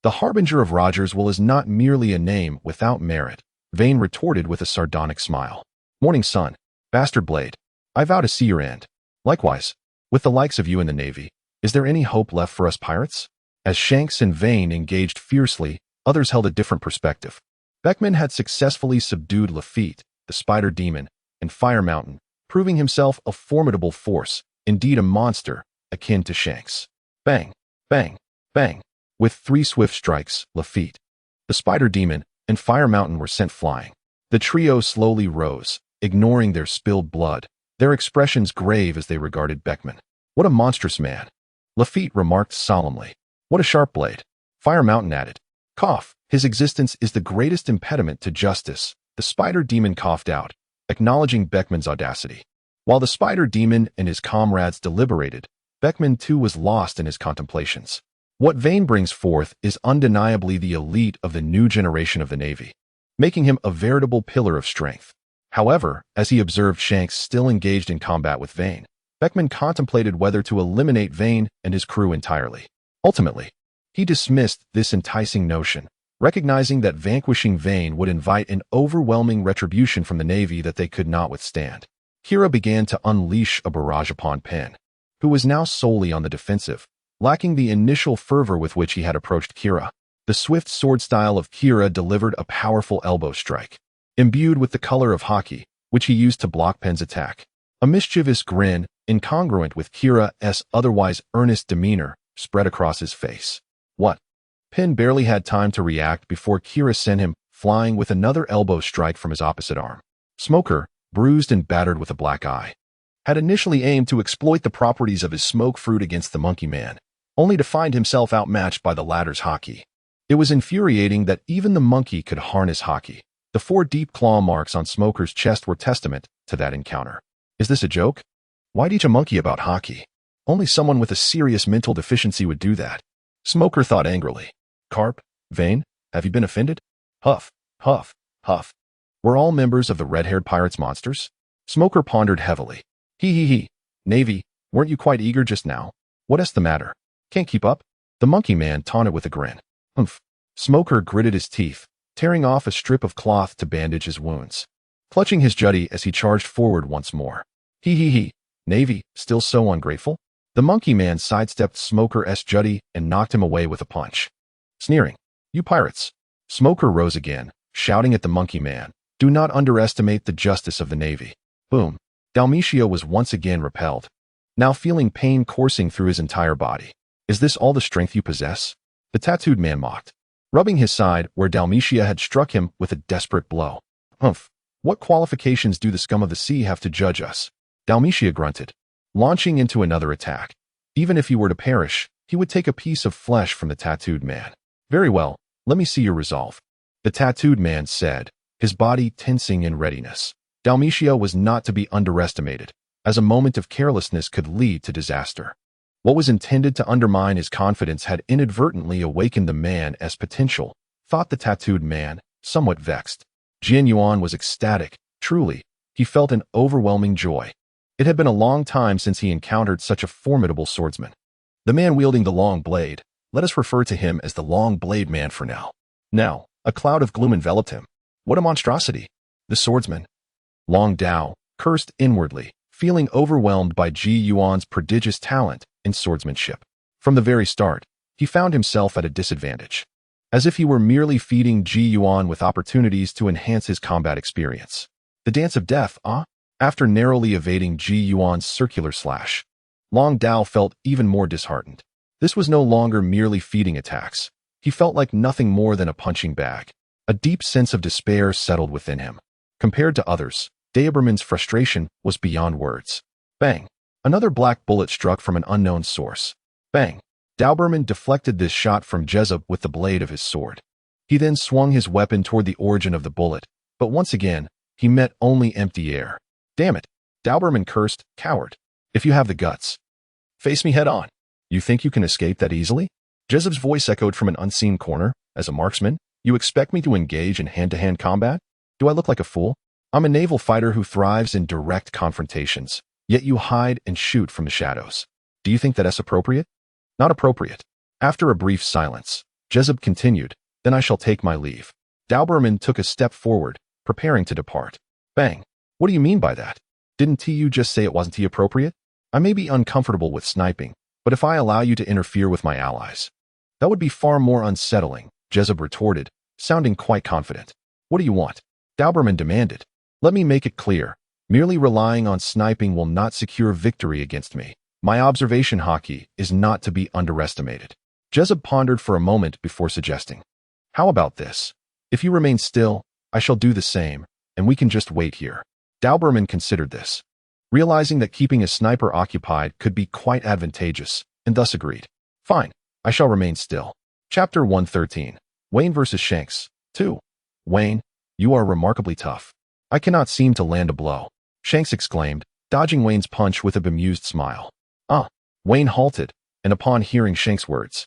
"The Harbinger of Rogersville is not merely a name without merit," Vane retorted with a sardonic smile. "Morning sun, bastard blade. I vow to see your end. Likewise, with the likes of you in the Navy, is there any hope left for us pirates?" As Shanks and Vane engaged fiercely, others held a different perspective. Beckman had successfully subdued Lafitte, the Spider Demon, and Fire Mountain, proving himself a formidable force, indeed a monster, akin to Shanks. Bang, bang, bang. With 3 swift strikes, Lafitte, the Spider Demon, and Fire Mountain were sent flying. The trio slowly rose, ignoring their spilled blood, their expressions grave as they regarded Beckman. "What a monstrous man," Lafitte remarked solemnly. "What a sharp blade," Fire Mountain added. "Cough, his existence is the greatest impediment to justice," the Spider Demon coughed out, acknowledging Beckman's audacity. While the Spider Demon and his comrades deliberated, Beckman too was lost in his contemplations. What Vane brings forth is undeniably the elite of the new generation of the Navy, making him a veritable pillar of strength. However, as he observed Shanks still engaged in combat with Vane, Beckman contemplated whether to eliminate Vane and his crew entirely. Ultimately, he dismissed this enticing notion, recognizing that vanquishing Vane would invite an overwhelming retribution from the Navy that they could not withstand. Kira began to unleash a barrage upon Penn, who was now solely on the defensive, lacking the initial fervor with which he had approached Kira. The swift sword style of Kira delivered a powerful elbow strike, imbued with the color of hockey, which he used to block Penn's attack. A mischievous grin, incongruent with Kira's otherwise earnest demeanor, spread across his face. What? Penn barely had time to react before Kira sent him flying with another elbow strike from his opposite arm. Smoker, bruised and battered with a black eye, had initially aimed to exploit the properties of his smoke fruit against the Monkey Man, only to find himself outmatched by the latter's hockey. It was infuriating that even the monkey could harness hockey. The 4 deep claw marks on Smoker's chest were testament to that encounter. Is this a joke? Why teach a monkey about hockey? Only someone with a serious mental deficiency would do that. Smoker thought angrily. Carp, Vane, have you been offended? Huff, huff, huff. Were all members of the red-haired pirates monsters? Smoker pondered heavily. He. Navy, weren't you quite eager just now? What's the matter? Can't keep up? The Monkey Man taunted with a grin. Humph. Smoker gritted his teeth, tearing off a strip of cloth to bandage his wounds, clutching his jutty as he charged forward once more. He. Navy, still so ungrateful? The monkey man sidestepped Smoker's jutty and knocked him away with a punch. Sneering, "You pirates." Smoker rose again, shouting at the monkey man, "Do not underestimate the justice of the Navy." Boom. Dalmatia was once again repelled, now feeling pain coursing through his entire body. "Is this all the strength you possess?" The tattooed man mocked, rubbing his side where Dalmatia had struck him with a desperate blow. "Humph. What qualifications do the scum of the sea have to judge us?" Dalmatia grunted, launching into another attack. Even if he were to perish, he would take a piece of flesh from the tattooed man. "Very well, let me see your resolve," the tattooed man said, his body tensing in readiness. Dalmatia was not to be underestimated, as a moment of carelessness could lead to disaster. What was intended to undermine his confidence had inadvertently awakened the man as potential, thought the tattooed man, somewhat vexed. Jin Yuan was ecstatic, truly. He felt an overwhelming joy. It had been a long time since he encountered such a formidable swordsman. The man wielding the long blade, let us refer to him as the long blade man for now. Now, a cloud of gloom enveloped him. What a monstrosity! The swordsman, Long Dao, cursed inwardly, feeling overwhelmed by Ji Yuan's prodigious talent in swordsmanship. From the very start, he found himself at a disadvantage, as if he were merely feeding Ji Yuan with opportunities to enhance his combat experience. The dance of death, ah? After narrowly evading Ji Yuan's circular slash, Long Dao felt even more disheartened. This was no longer merely feeding attacks. He felt like nothing more than a punching bag. A deep sense of despair settled within him. Compared to others, Daberman's frustration was beyond words. Bang! Another black bullet struck from an unknown source. Bang! Dauberman deflected this shot from Jezub with the blade of his sword. He then swung his weapon toward the origin of the bullet, but once again, he met only empty air. "Damn it," Dauberman cursed, "coward. If you have the guts, face me head on. You think you can escape that easily?" Jezub's voice echoed from an unseen corner. "As a marksman, you expect me to engage in hand-to-hand combat? Do I look like a fool? I'm a naval fighter who thrives in direct confrontations, yet you hide and shoot from the shadows. Do you think that's appropriate?" "Not appropriate." After a brief silence, Jezub continued, "Then I shall take my leave." Dauberman took a step forward, preparing to depart. Bang! "What do you mean by that? Didn't you just say it wasn't appropriate? I may be uncomfortable with sniping, but if I allow you to interfere with my allies, that would be far more unsettling," Jezub retorted, sounding quite confident. "What do you want?" Dauberman demanded. "Let me make it clear. Merely relying on sniping will not secure victory against me. My observation hockey is not to be underestimated." Jezub pondered for a moment before suggesting, "How about this? If you remain still, I shall do the same, and we can just wait here." Dauberman considered this, realizing that keeping a sniper occupied could be quite advantageous, and thus agreed. "Fine, I shall remain still." Chapter 113. Wayne vs. Shanks. 2. "Wayne, you are remarkably tough. I cannot seem to land a blow," Shanks exclaimed, dodging Wayne's punch with a bemused smile. "Ah." Wayne halted, and upon hearing Shanks' words,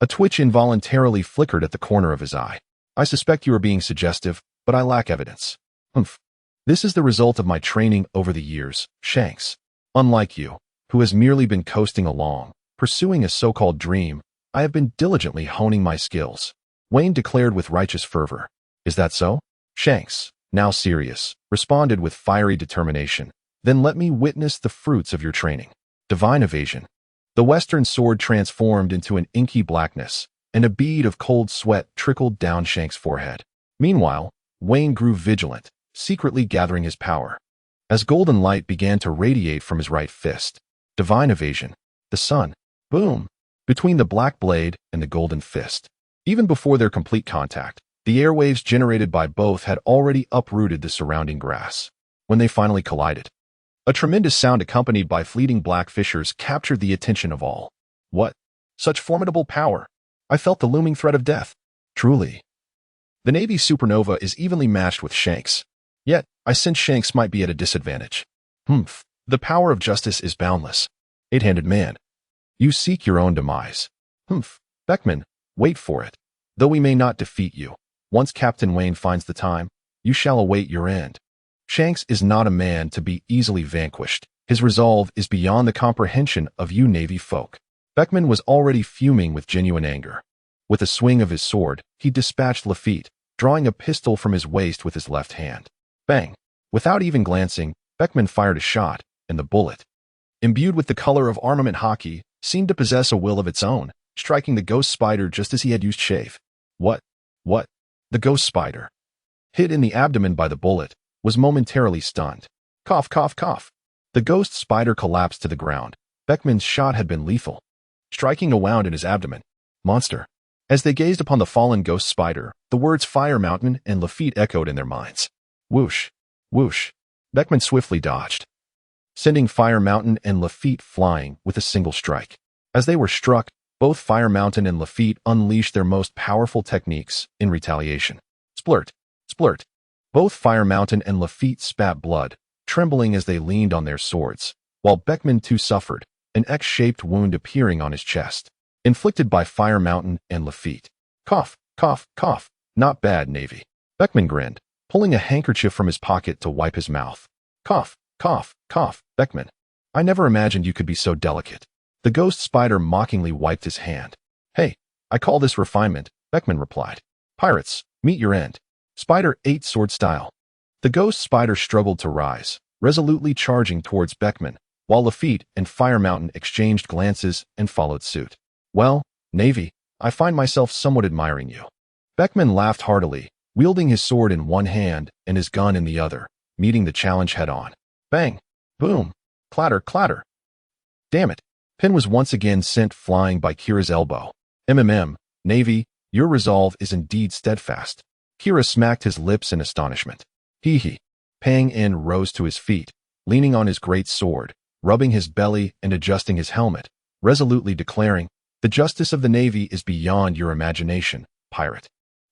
a twitch involuntarily flickered at the corner of his eye. "I suspect you are being suggestive, but I lack evidence." "Humph. This is the result of my training over the years, Shanks. Unlike you, who has merely been coasting along, pursuing a so-called dream, I have been diligently honing my skills," Wayne declared with righteous fervor. "Is that so?" Shanks, now serious, responded with fiery determination. "Then let me witness the fruits of your training." Divine evasion. The western sword transformed into an inky blackness, and a bead of cold sweat trickled down Shanks' forehead. Meanwhile, Wayne grew vigilant, secretly gathering his power, as golden light began to radiate from his right fist. Divine evasion. The sun. Boom. Between the black blade and the golden fist. Even before their complete contact, the airwaves generated by both had already uprooted the surrounding grass. When they finally collided, a tremendous sound accompanied by fleeting black fissures captured the attention of all. What? Such formidable power! I felt the looming threat of death. Truly. The Navy's supernova is evenly matched with Shanks. Yet, I sense Shanks might be at a disadvantage. Humph. The power of justice is boundless. Eight-handed man. You seek your own demise. Humph. Beckman, wait for it. Though we may not defeat you, once Captain Wayne finds the time, you shall await your end. Shanks is not a man to be easily vanquished. His resolve is beyond the comprehension of you Navy folk. Beckman was already fuming with genuine anger. With a swing of his sword, he dispatched Lafitte, drawing a pistol from his waist with his left hand. Bang! Without even glancing, Beckman fired a shot, and the bullet, imbued with the color of armament hockey, seemed to possess a will of its own, striking the ghost spider just as he had used shave. What? The ghost spider, hit in the abdomen by the bullet, was momentarily stunned. Cough, cough, cough. The ghost spider collapsed to the ground. Beckman's shot had been lethal, striking a wound in his abdomen. Monster. As they gazed upon the fallen ghost spider, the words Fire Mountain and Lafitte echoed in their minds. Whoosh, whoosh. Beckman swiftly dodged, sending Fire Mountain and Lafitte flying with a single strike. As they were struck, both Fire Mountain and Lafitte unleashed their most powerful techniques in retaliation. Splurt, splurt. Both Fire Mountain and Lafitte spat blood, trembling as they leaned on their swords, while Beckman too suffered, an X-shaped wound appearing on his chest, inflicted by Fire Mountain and Lafitte. Cough, cough, cough. Not bad, Navy. Beckman grinned, pulling a handkerchief from his pocket to wipe his mouth. Cough, cough, cough. Beckman, I never imagined you could be so delicate. The ghost spider mockingly wiped his hand. Hey, I call this refinement, Beckman replied. Pirates, meet your end. Spider ate sword style. The ghost spider struggled to rise, resolutely charging towards Beckman, while Lafitte and Fire Mountain exchanged glances and followed suit. Well, Navy, I find myself somewhat admiring you. Beckman laughed heartily, wielding his sword in one hand and his gun in the other, meeting the challenge head-on. Bang! Boom! Clatter, clatter! Damn it! Pin was once again sent flying by Kira's elbow. Navy, your resolve is indeed steadfast. Kira smacked his lips in astonishment. Hee. Pang En rose to his feet, leaning on his great sword, rubbing his belly and adjusting his helmet, resolutely declaring, the justice of the Navy is beyond your imagination, pirate.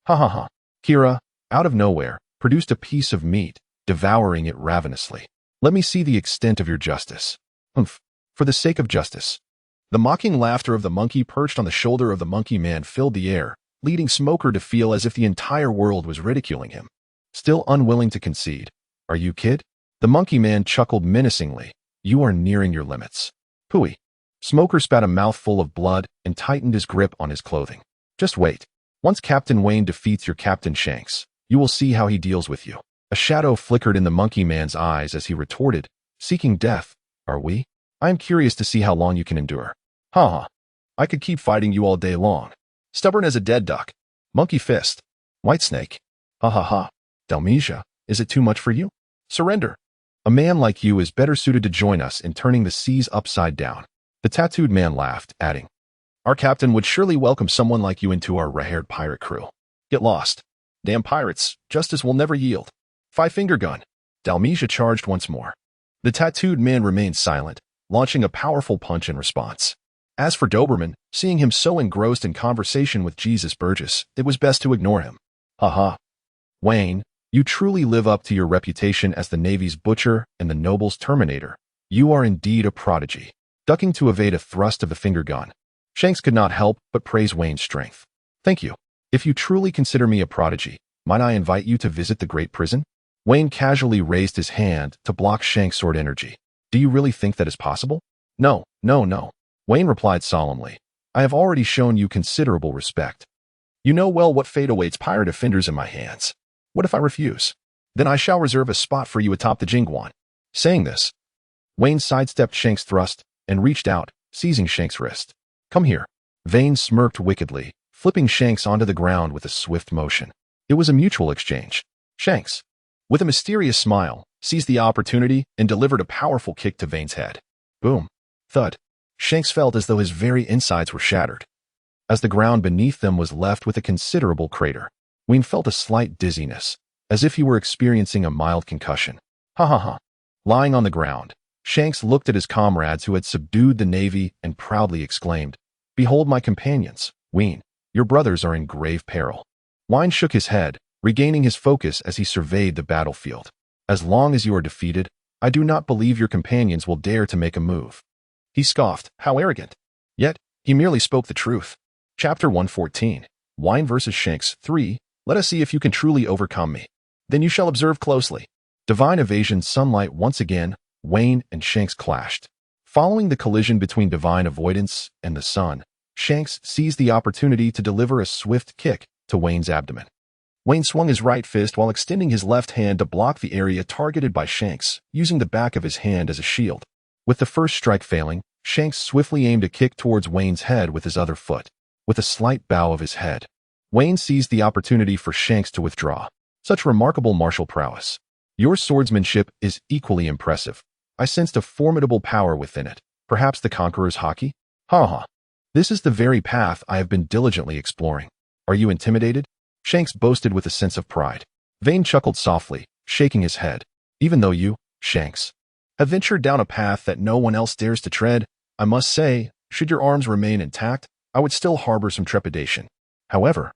Ha ha ha. Kira, out of nowhere, produced a piece of meat, devouring it ravenously. Let me see the extent of your justice. Humph. For the sake of justice. The mocking laughter of the monkey perched on the shoulder of the monkey man filled the air, leading Smoker to feel as if the entire world was ridiculing him. Still unwilling to concede. Are you kid? The monkey man chuckled menacingly. You are nearing your limits. Pooey. Smoker spat a mouthful of blood and tightened his grip on his clothing. Just wait. Once Captain Wayne defeats your Captain Shanks, you will see how he deals with you. A shadow flickered in the monkey man's eyes as he retorted, seeking death. Are we? I am curious to see how long you can endure. Ha ha. I could keep fighting you all day long. Stubborn as a dead duck. Monkey fist. Whitesnake. Ha ha ha. Dalmesia, is it too much for you? Surrender. A man like you is better suited to join us in turning the seas upside down. The tattooed man laughed, adding, our captain would surely welcome someone like you into our red-haired pirate crew. Get lost. Damn pirates, justice will never yield. Five-finger gun. Dalmesia charged once more. The tattooed man remained silent, launching a powerful punch in response. As for Doberman, seeing him so engrossed in conversation with Jesus Burgess, it was best to ignore him. Ha. Wayne, you truly live up to your reputation as the Navy's butcher and the noble's terminator. You are indeed a prodigy. Ducking to evade a thrust of the finger gun, Shanks could not help but praise Wayne's strength. Thank you. If you truly consider me a prodigy, might I invite you to visit the Great Prison? Wayne casually raised his hand to block Shanks' sword energy. Do you really think that is possible? No. Wayne replied solemnly. I have already shown you considerable respect. You know well what fate awaits pirate offenders in my hands. What if I refuse? Then I shall reserve a spot for you atop the Jingwan. Saying this, Wayne sidestepped Shanks' thrust and reached out, seizing Shanks' wrist. Come here. Vane smirked wickedly, flipping Shanks onto the ground with a swift motion. It was a mutual exchange. Shanks, with a mysterious smile, seized the opportunity and delivered a powerful kick to Vane's head. Boom. Thud. Shanks felt as though his very insides were shattered, as the ground beneath them was left with a considerable crater. Wayne felt a slight dizziness, as if he were experiencing a mild concussion. Ha. Lying on the ground, Shanks looked at his comrades who had subdued the Navy and proudly exclaimed, Behold my companions, Wayne, your brothers are in grave peril. Wayne shook his head, regaining his focus as he surveyed the battlefield. As long as you are defeated, I do not believe your companions will dare to make a move. He scoffed, how arrogant. Yet, he merely spoke the truth. Chapter 114, Wayne vs. Shanks 3, let us see if you can truly overcome me. Then you shall observe closely. Divine Evasion Sunlight once again, Wayne and Shanks clashed. Following the collision between Divine Avoidance and the sun, Shanks seized the opportunity to deliver a swift kick to Wayne's abdomen. Wayne swung his right fist while extending his left hand to block the area targeted by Shanks, using the back of his hand as a shield. With the first strike failing, Shanks swiftly aimed a kick towards Wayne's head with his other foot. With a slight bow of his head, Wayne seized the opportunity for Shanks to withdraw. Such remarkable martial prowess. Your swordsmanship is equally impressive. I sensed a formidable power within it. Perhaps the Conqueror's haki? Ha ha. This is the very path I have been diligently exploring. Are you intimidated? Shanks boasted with a sense of pride. Vane chuckled softly, shaking his head. Even though you, Shanks, have ventured down a path that no one else dares to tread, I must say, should your arms remain intact, I would still harbor some trepidation. However,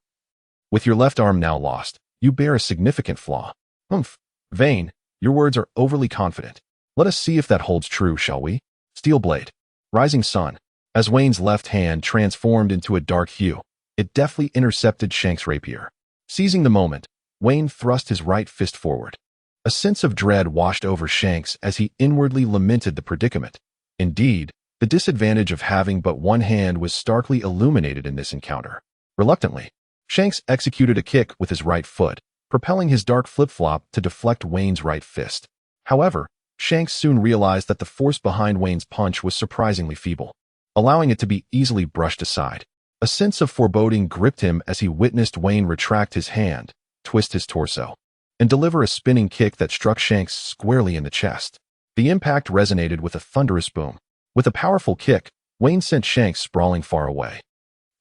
with your left arm now lost, you bear a significant flaw. Humph. Vane, your words are overly confident. Let us see if that holds true, shall we? Steel blade. Rising sun. As Wayne's left hand transformed into a dark hue, it deftly intercepted Shanks' rapier. Seizing the moment, Wayne thrust his right fist forward. A sense of dread washed over Shanks as he inwardly lamented the predicament. Indeed, the disadvantage of having but one hand was starkly illuminated in this encounter. Reluctantly, Shanks executed a kick with his right foot, propelling his dark flip-flop to deflect Wayne's right fist. However, Shanks soon realized that the force behind Wayne's punch was surprisingly feeble, allowing it to be easily brushed aside. A sense of foreboding gripped him as he witnessed Wayne retract his hand, twist his torso, and deliver a spinning kick that struck Shanks squarely in the chest. The impact resonated with a thunderous boom. With a powerful kick, Wayne sent Shanks sprawling far away,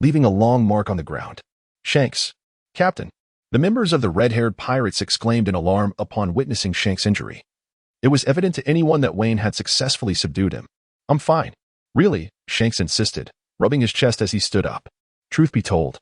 leaving a long mark on the ground. Shanks, Captain, the members of the red-haired pirates exclaimed in alarm upon witnessing Shanks' injury. It was evident to anyone that Wayne had successfully subdued him. I'm fine. Really, Shanks insisted, rubbing his chest as he stood up. Truth be told,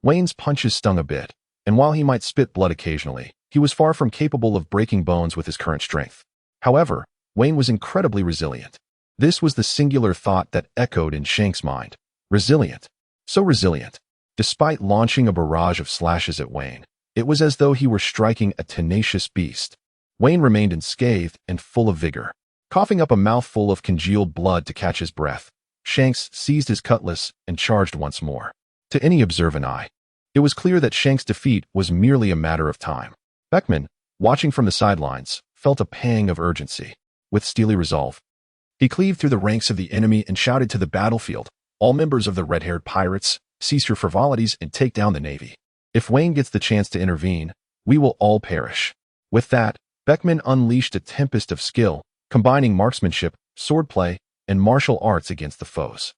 Wayne's punches stung a bit, and while he might spit blood occasionally, he was far from capable of breaking bones with his current strength. However, Wayne was incredibly resilient. This was the singular thought that echoed in Shanks' mind. Resilient. So resilient. Despite launching a barrage of slashes at Wayne, it was as though he were striking a tenacious beast. Wayne remained unscathed and full of vigor. Coughing up a mouthful of congealed blood to catch his breath, Shanks seized his cutlass and charged once more. To any observant eye, it was clear that Shanks' defeat was merely a matter of time. Beckman, watching from the sidelines, felt a pang of urgency. With steely resolve, he cleaved through the ranks of the enemy and shouted to the battlefield, "All members of the red-haired pirates, cease your frivolities and take down the navy. If Wayne gets the chance to intervene, we will all perish." With that, Beckman unleashed a tempest of skill, combining marksmanship, swordplay, and martial arts against the foes.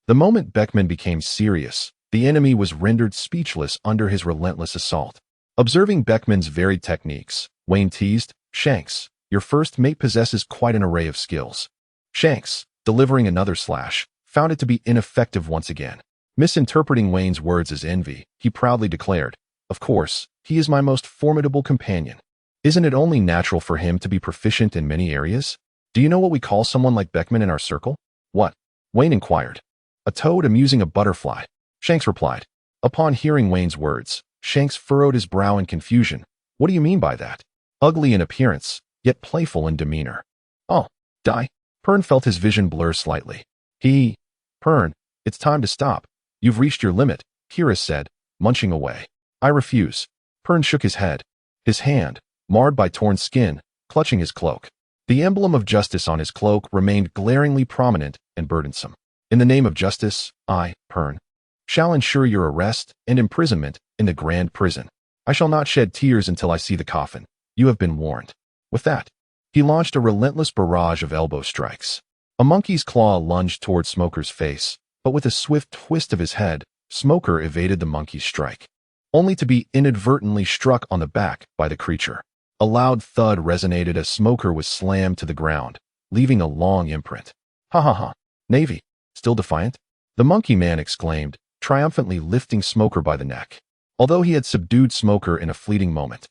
The moment Beckman became serious, the enemy was rendered speechless under his relentless assault. Observing Beckman's varied techniques, Wayne teased, "Shanks, your first mate possesses quite an array of skills." Shanks, delivering another slash, found it to be ineffective once again. Misinterpreting Wayne's words as envy, he proudly declared, "Of course, he is my most formidable companion. Isn't it only natural for him to be proficient in many areas? Do you know what we call someone like Beckman in our circle?" "What?" Wayne inquired. "A toad amusing a butterfly," Shanks replied. Upon hearing Wayne's words, Shanks furrowed his brow in confusion. "What do you mean by that?" "Ugly in appearance, yet playful in demeanor." "Oh, die." Pern felt his vision blur slightly. Pern, it's time to stop. You've reached your limit," Kira said, munching away. "I refuse." Pern shook his head. His hand, marred by torn skin, clutching his cloak. The emblem of justice on his cloak remained glaringly prominent and burdensome. "In the name of justice, I, Pern, shall ensure your arrest and imprisonment in the Grand Prison. I shall not shed tears until I see the coffin. You have been warned." With that, he launched a relentless barrage of elbow strikes. A monkey's claw lunged toward Smoker's face, but with a swift twist of his head, Smoker evaded the monkey's strike, only to be inadvertently struck on the back by the creature. A loud thud resonated as Smoker was slammed to the ground, leaving a long imprint. "Ha ha ha. Navy, still defiant?" the monkey man exclaimed, triumphantly lifting Smoker by the neck. Although he had subdued Smoker in a fleeting moment,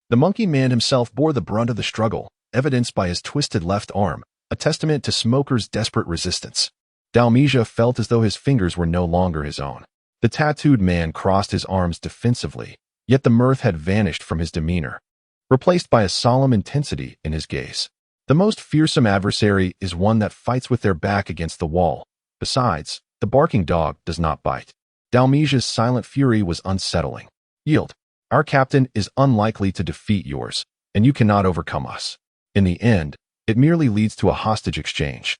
the monkey man himself bore the brunt of the struggle, evidenced by his twisted left arm, a testament to Smoker's desperate resistance. Dalmesia felt as though his fingers were no longer his own. The tattooed man crossed his arms defensively, yet the mirth had vanished from his demeanor, replaced by a solemn intensity in his gaze. The most fearsome adversary is one that fights with their back against the wall. Besides, the barking dog does not bite. Dalmesia's silent fury was unsettling. "Yield. Our captain is unlikely to defeat yours, and you cannot overcome us. In the end, it merely leads to a hostage exchange.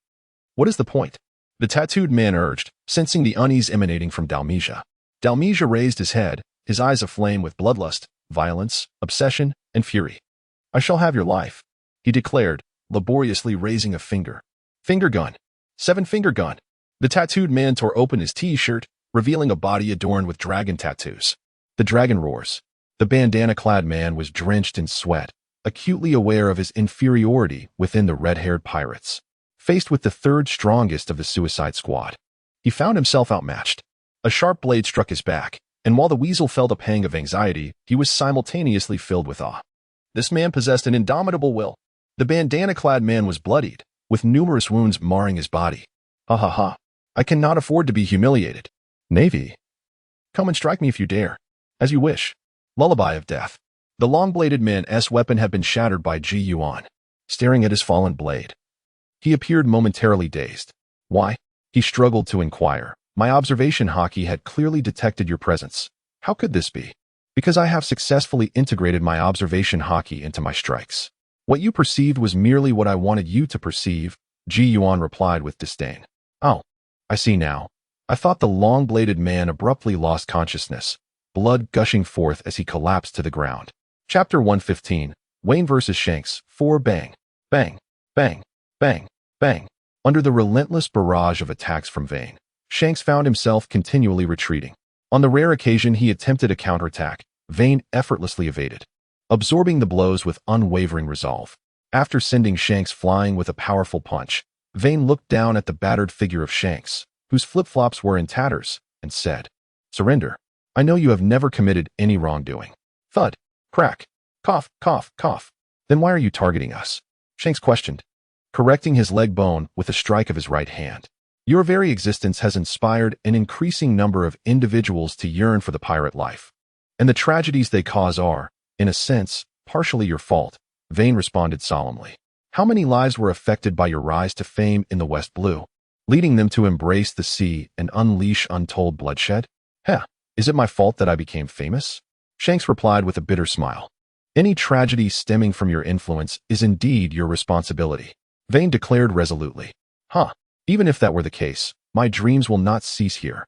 What is the point? The tattooed man urged, sensing the unease emanating from Dalmesia. Dalmesia raised his head, his eyes aflame with bloodlust, violence, obsession, and fury. I shall have your life, he declared, laboriously raising a finger. Finger gun. 7-finger gun. The tattooed man tore open his t-shirt, revealing a body adorned with dragon tattoos. The dragon roars. The bandana-clad man was drenched in sweat, acutely aware of his inferiority within the red-haired pirates. Faced with the third strongest of the Suicide Squad, he found himself outmatched. A sharp blade struck his back, and while the weasel felt a pang of anxiety, he was simultaneously filled with awe. This man possessed an indomitable will. The bandana-clad man was bloodied, with numerous wounds marring his body. Ha ha ha. I cannot afford to be humiliated. Navy. Come and strike me if you dare. As you wish. Lullaby of death. The long-bladed man's weapon had been shattered by Ji Yuan, staring at his fallen blade. He appeared momentarily dazed. Why? He struggled to inquire. My observation hockey had clearly detected your presence. How could this be? Because I have successfully integrated my observation hockey into my strikes. What you perceived was merely what I wanted you to perceive, Ji Yuan replied with disdain. Oh, I see now. I thought the long-bladed man abruptly lost consciousness, blood gushing forth as he collapsed to the ground. Chapter 115, Wayne vs. Shanks, 4 bang, bang, bang, bang, bang. Under the relentless barrage of attacks from Vane, Shanks found himself continually retreating. On the rare occasion he attempted a counterattack, Vane effortlessly evaded, absorbing the blows with unwavering resolve. After sending Shanks flying with a powerful punch, Vane looked down at the battered figure of Shanks, whose flip-flops were in tatters, and said, Surrender. I know you have never committed any wrongdoing. Thud. Crack. Cough, cough, cough. Then why are you targeting us? Shanks questioned, correcting his leg bone with a strike of his right hand. Your very existence has inspired an increasing number of individuals to yearn for the pirate life. And the tragedies they cause are, in a sense, partially your fault, Vane responded solemnly. How many lives were affected by your rise to fame in the West Blue, leading them to embrace the sea and unleash untold bloodshed? Heh, is it my fault that I became famous? Shanks replied with a bitter smile. Any tragedy stemming from your influence is indeed your responsibility, Vane declared resolutely. Huh, even if that were the case, my dreams will not cease here.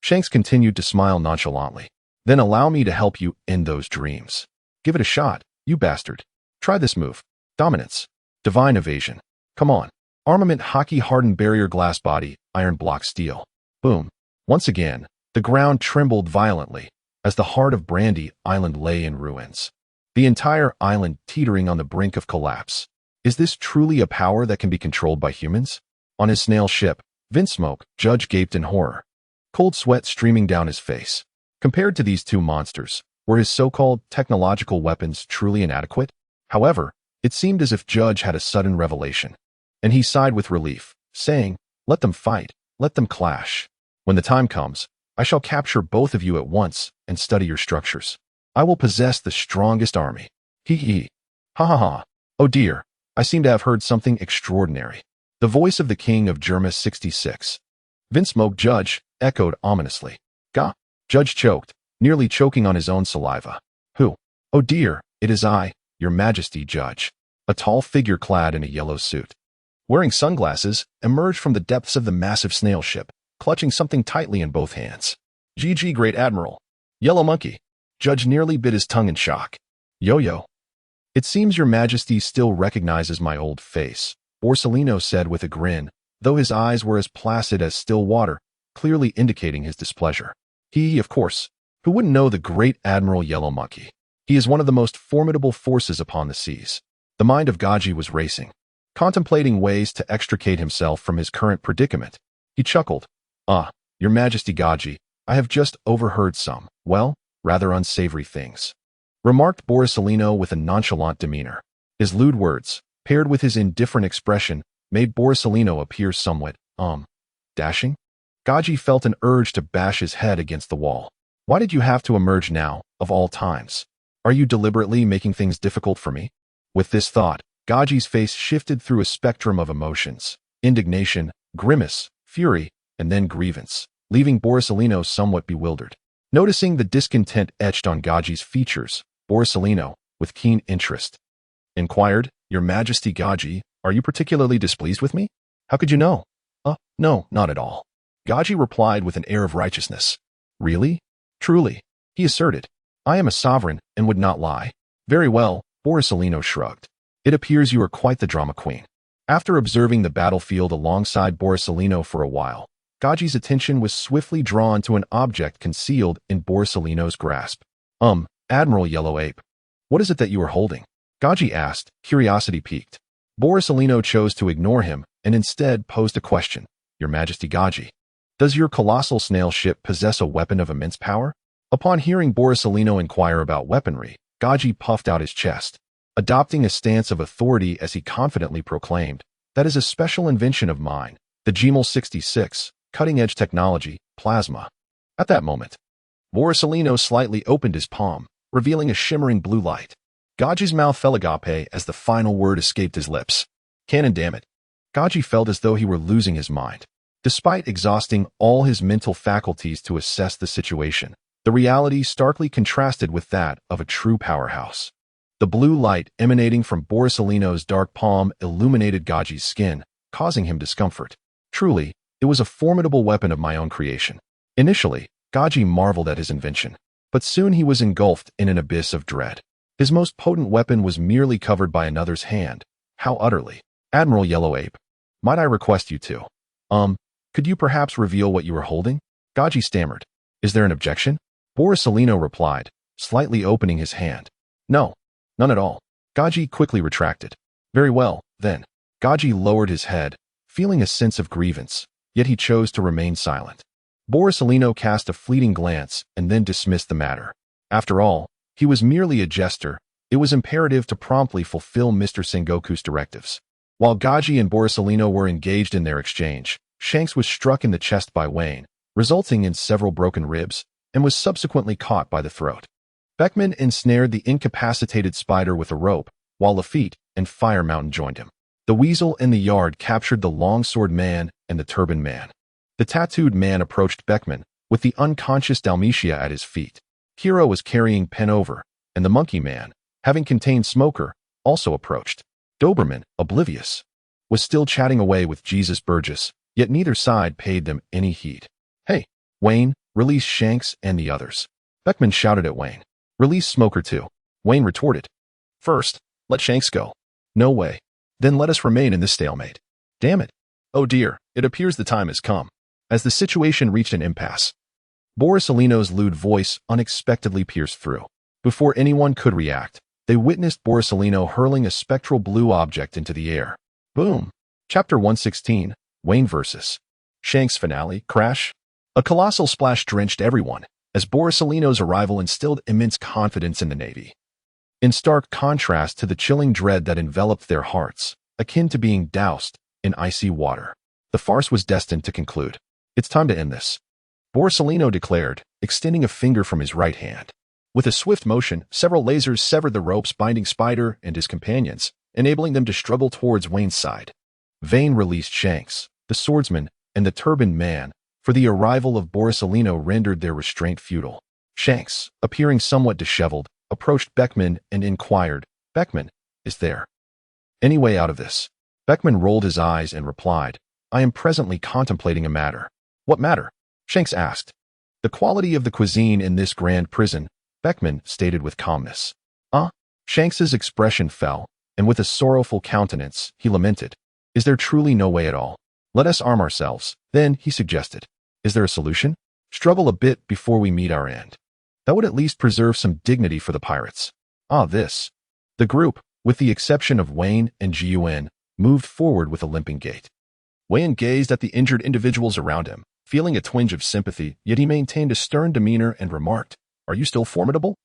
Shanks continued to smile nonchalantly. Then allow me to help you end those dreams. Give it a shot, you bastard. Try this move. Dominance. Divine evasion. Come on. Armament hockey hardened barrier glass body, iron block steel. Boom. Once again, the ground trembled violently as the heart of Brandy Island lay in ruins. The entire island teetering on the brink of collapse. Is this truly a power that can be controlled by humans? On his snail ship, Vinsmoke, Judge gaped in horror, cold sweat streaming down his face. Compared to these two monsters, were his so-called technological weapons truly inadequate? However, it seemed as if Judge had a sudden revelation, and he sighed with relief, saying, Let them fight, let them clash. When the time comes, I shall capture both of you at once and study your structures. I will possess the strongest army. Hee hee. Ha ha ha. Oh dear, I seem to have heard something extraordinary. The voice of the king of Germa 66. Vinsmoke Judge echoed ominously. Gah. Judge choked, nearly choking on his own saliva. Who? Oh dear, it is I, your majesty, Judge. A tall figure clad in a yellow suit, wearing sunglasses, emerged from the depths of the massive snail ship, clutching something tightly in both hands. GG, Great Admiral. Yellow Monkey. Judge nearly bit his tongue in shock. Yo-yo. It seems your majesty still recognizes my old face, Borsellino said with a grin, though his eyes were as placid as still water, clearly indicating his displeasure. He, of course, who wouldn't know the Great Admiral Yellow Monkey? He is one of the most formidable forces upon the seas. The mind of Gaji was racing, contemplating ways to extricate himself from his current predicament. He chuckled. Your Majesty Gaji, I have just overheard some, well, rather unsavory things, remarked Borsellino with a nonchalant demeanor. His lewd words, paired with his indifferent expression, made Borsellino appear somewhat, dashing. Gaji felt an urge to bash his head against the wall. Why did you have to emerge now, of all times? Are you deliberately making things difficult for me? With this thought, Gaji's face shifted through a spectrum of emotions, indignation, grimace, fury, and then grievance, leaving Borsellino somewhat bewildered. Noticing the discontent etched on Gaji's features, Borsalino, with keen interest, inquired, "Your Majesty Gaji, are you particularly displeased with me? How could you know?" No, not at all." Gaji replied with an air of righteousness. "Really? Truly?" he asserted. "I am a sovereign and would not lie." "Very well," Borsalino shrugged. "It appears you are quite the drama queen." After observing the battlefield alongside Borsalino for a while, Gaji's attention was swiftly drawn to an object concealed in Borsalino's grasp. Admiral Yellow Ape, what is it that you are holding?" Gaji asked, curiosity piqued. Borsalino chose to ignore him and instead posed a question. "Your Majesty Gaji, does your colossal snail ship possess a weapon of immense power?" Upon hearing Borsalino inquire about weaponry, Gaji puffed out his chest, adopting a stance of authority as he confidently proclaimed, "That is a special invention of mine, the Gmal 66, cutting-edge technology, plasma." At that moment, Borsalino slightly opened his palm, revealing a shimmering blue light. Gaji's mouth fell agape as the final word escaped his lips. Cannon, damn it. Gaji felt as though he were losing his mind. Despite exhausting all his mental faculties to assess the situation, the reality starkly contrasted with that of a true powerhouse. The blue light emanating from Borsalino's dark palm illuminated Gaji's skin, causing him discomfort. Truly, it was a formidable weapon of my own creation. Initially, Gaji marveled at his invention, but soon he was engulfed in an abyss of dread. His most potent weapon was merely covered by another's hand. How utterly. "Admiral Yellow Ape, might I request you to, could you perhaps reveal what you are holding?" Gaji stammered. "Is there an objection?" Borsalino replied, slightly opening his hand. "No, none at all." Gaji quickly retracted. "Very well, then." Gaji lowered his head, feeling a sense of grievance, yet he chose to remain silent. Borsalino cast a fleeting glance and then dismissed the matter. After all, he was merely a jester. It was imperative to promptly fulfill Mr. Sengoku's directives. While Gaji and Borsalino were engaged in their exchange, Shanks was struck in the chest by Wayne, resulting in several broken ribs, and was subsequently caught by the throat. Beckman ensnared the incapacitated spider with a rope, while Lafitte and Fire Mountain joined him. The weasel in the yard captured the longsword man and the turban man. The tattooed man approached Beckman, with the unconscious Dalmatia at his feet. Hero was carrying Pen over, and the monkey man, having contained Smoker, also approached. Doberman, oblivious, was still chatting away with Jesus Burgess, yet neither side paid them any heed. "Hey, Wayne, release Shanks and the others." Beckman shouted at Wayne. "Release Smoker too." Wayne retorted. "First, let Shanks go." "No way. Then let us remain in this stalemate." "Damn it. Oh dear, it appears the time has come." As the situation reached an impasse, Borsalino's lewd voice unexpectedly pierced through. Before anyone could react, they witnessed Borsalino hurling a spectral blue object into the air. Boom. Chapter 116, Wayne vs. Shanks finale, crash. A colossal splash drenched everyone, as Borsalino's arrival instilled immense confidence in the Navy. In stark contrast to the chilling dread that enveloped their hearts, akin to being doused in icy water, the farce was destined to conclude. "It's time to end this," Borsalino declared, extending a finger from his right hand. With a swift motion, several lasers severed the ropes binding Spider and his companions, enabling them to struggle towards Wayne's side. Vane released Shanks, the swordsman, and the turbaned man, for the arrival of Borsalino rendered their restraint futile. Shanks, appearing somewhat disheveled, approached Beckman and inquired, "Beckman, is there any way out of this?" Beckman rolled his eyes and replied, "I am presently contemplating a matter." "What matter?" Shanks asked. "The quality of the cuisine in this grand prison," Beckman stated with calmness. Shanks's expression fell, and with a sorrowful countenance, he lamented, "Is there truly no way at all? Let us arm ourselves." Then he suggested, "Is there a solution? Struggle a bit before we meet our end. That would at least preserve some dignity for the pirates." This. The group, with the exception of Wayne and Gun, moved forward with a limping gait. Wayne gazed at the injured individuals around him, feeling a twinge of sympathy, yet he maintained a stern demeanor and remarked, "Are you still formidable?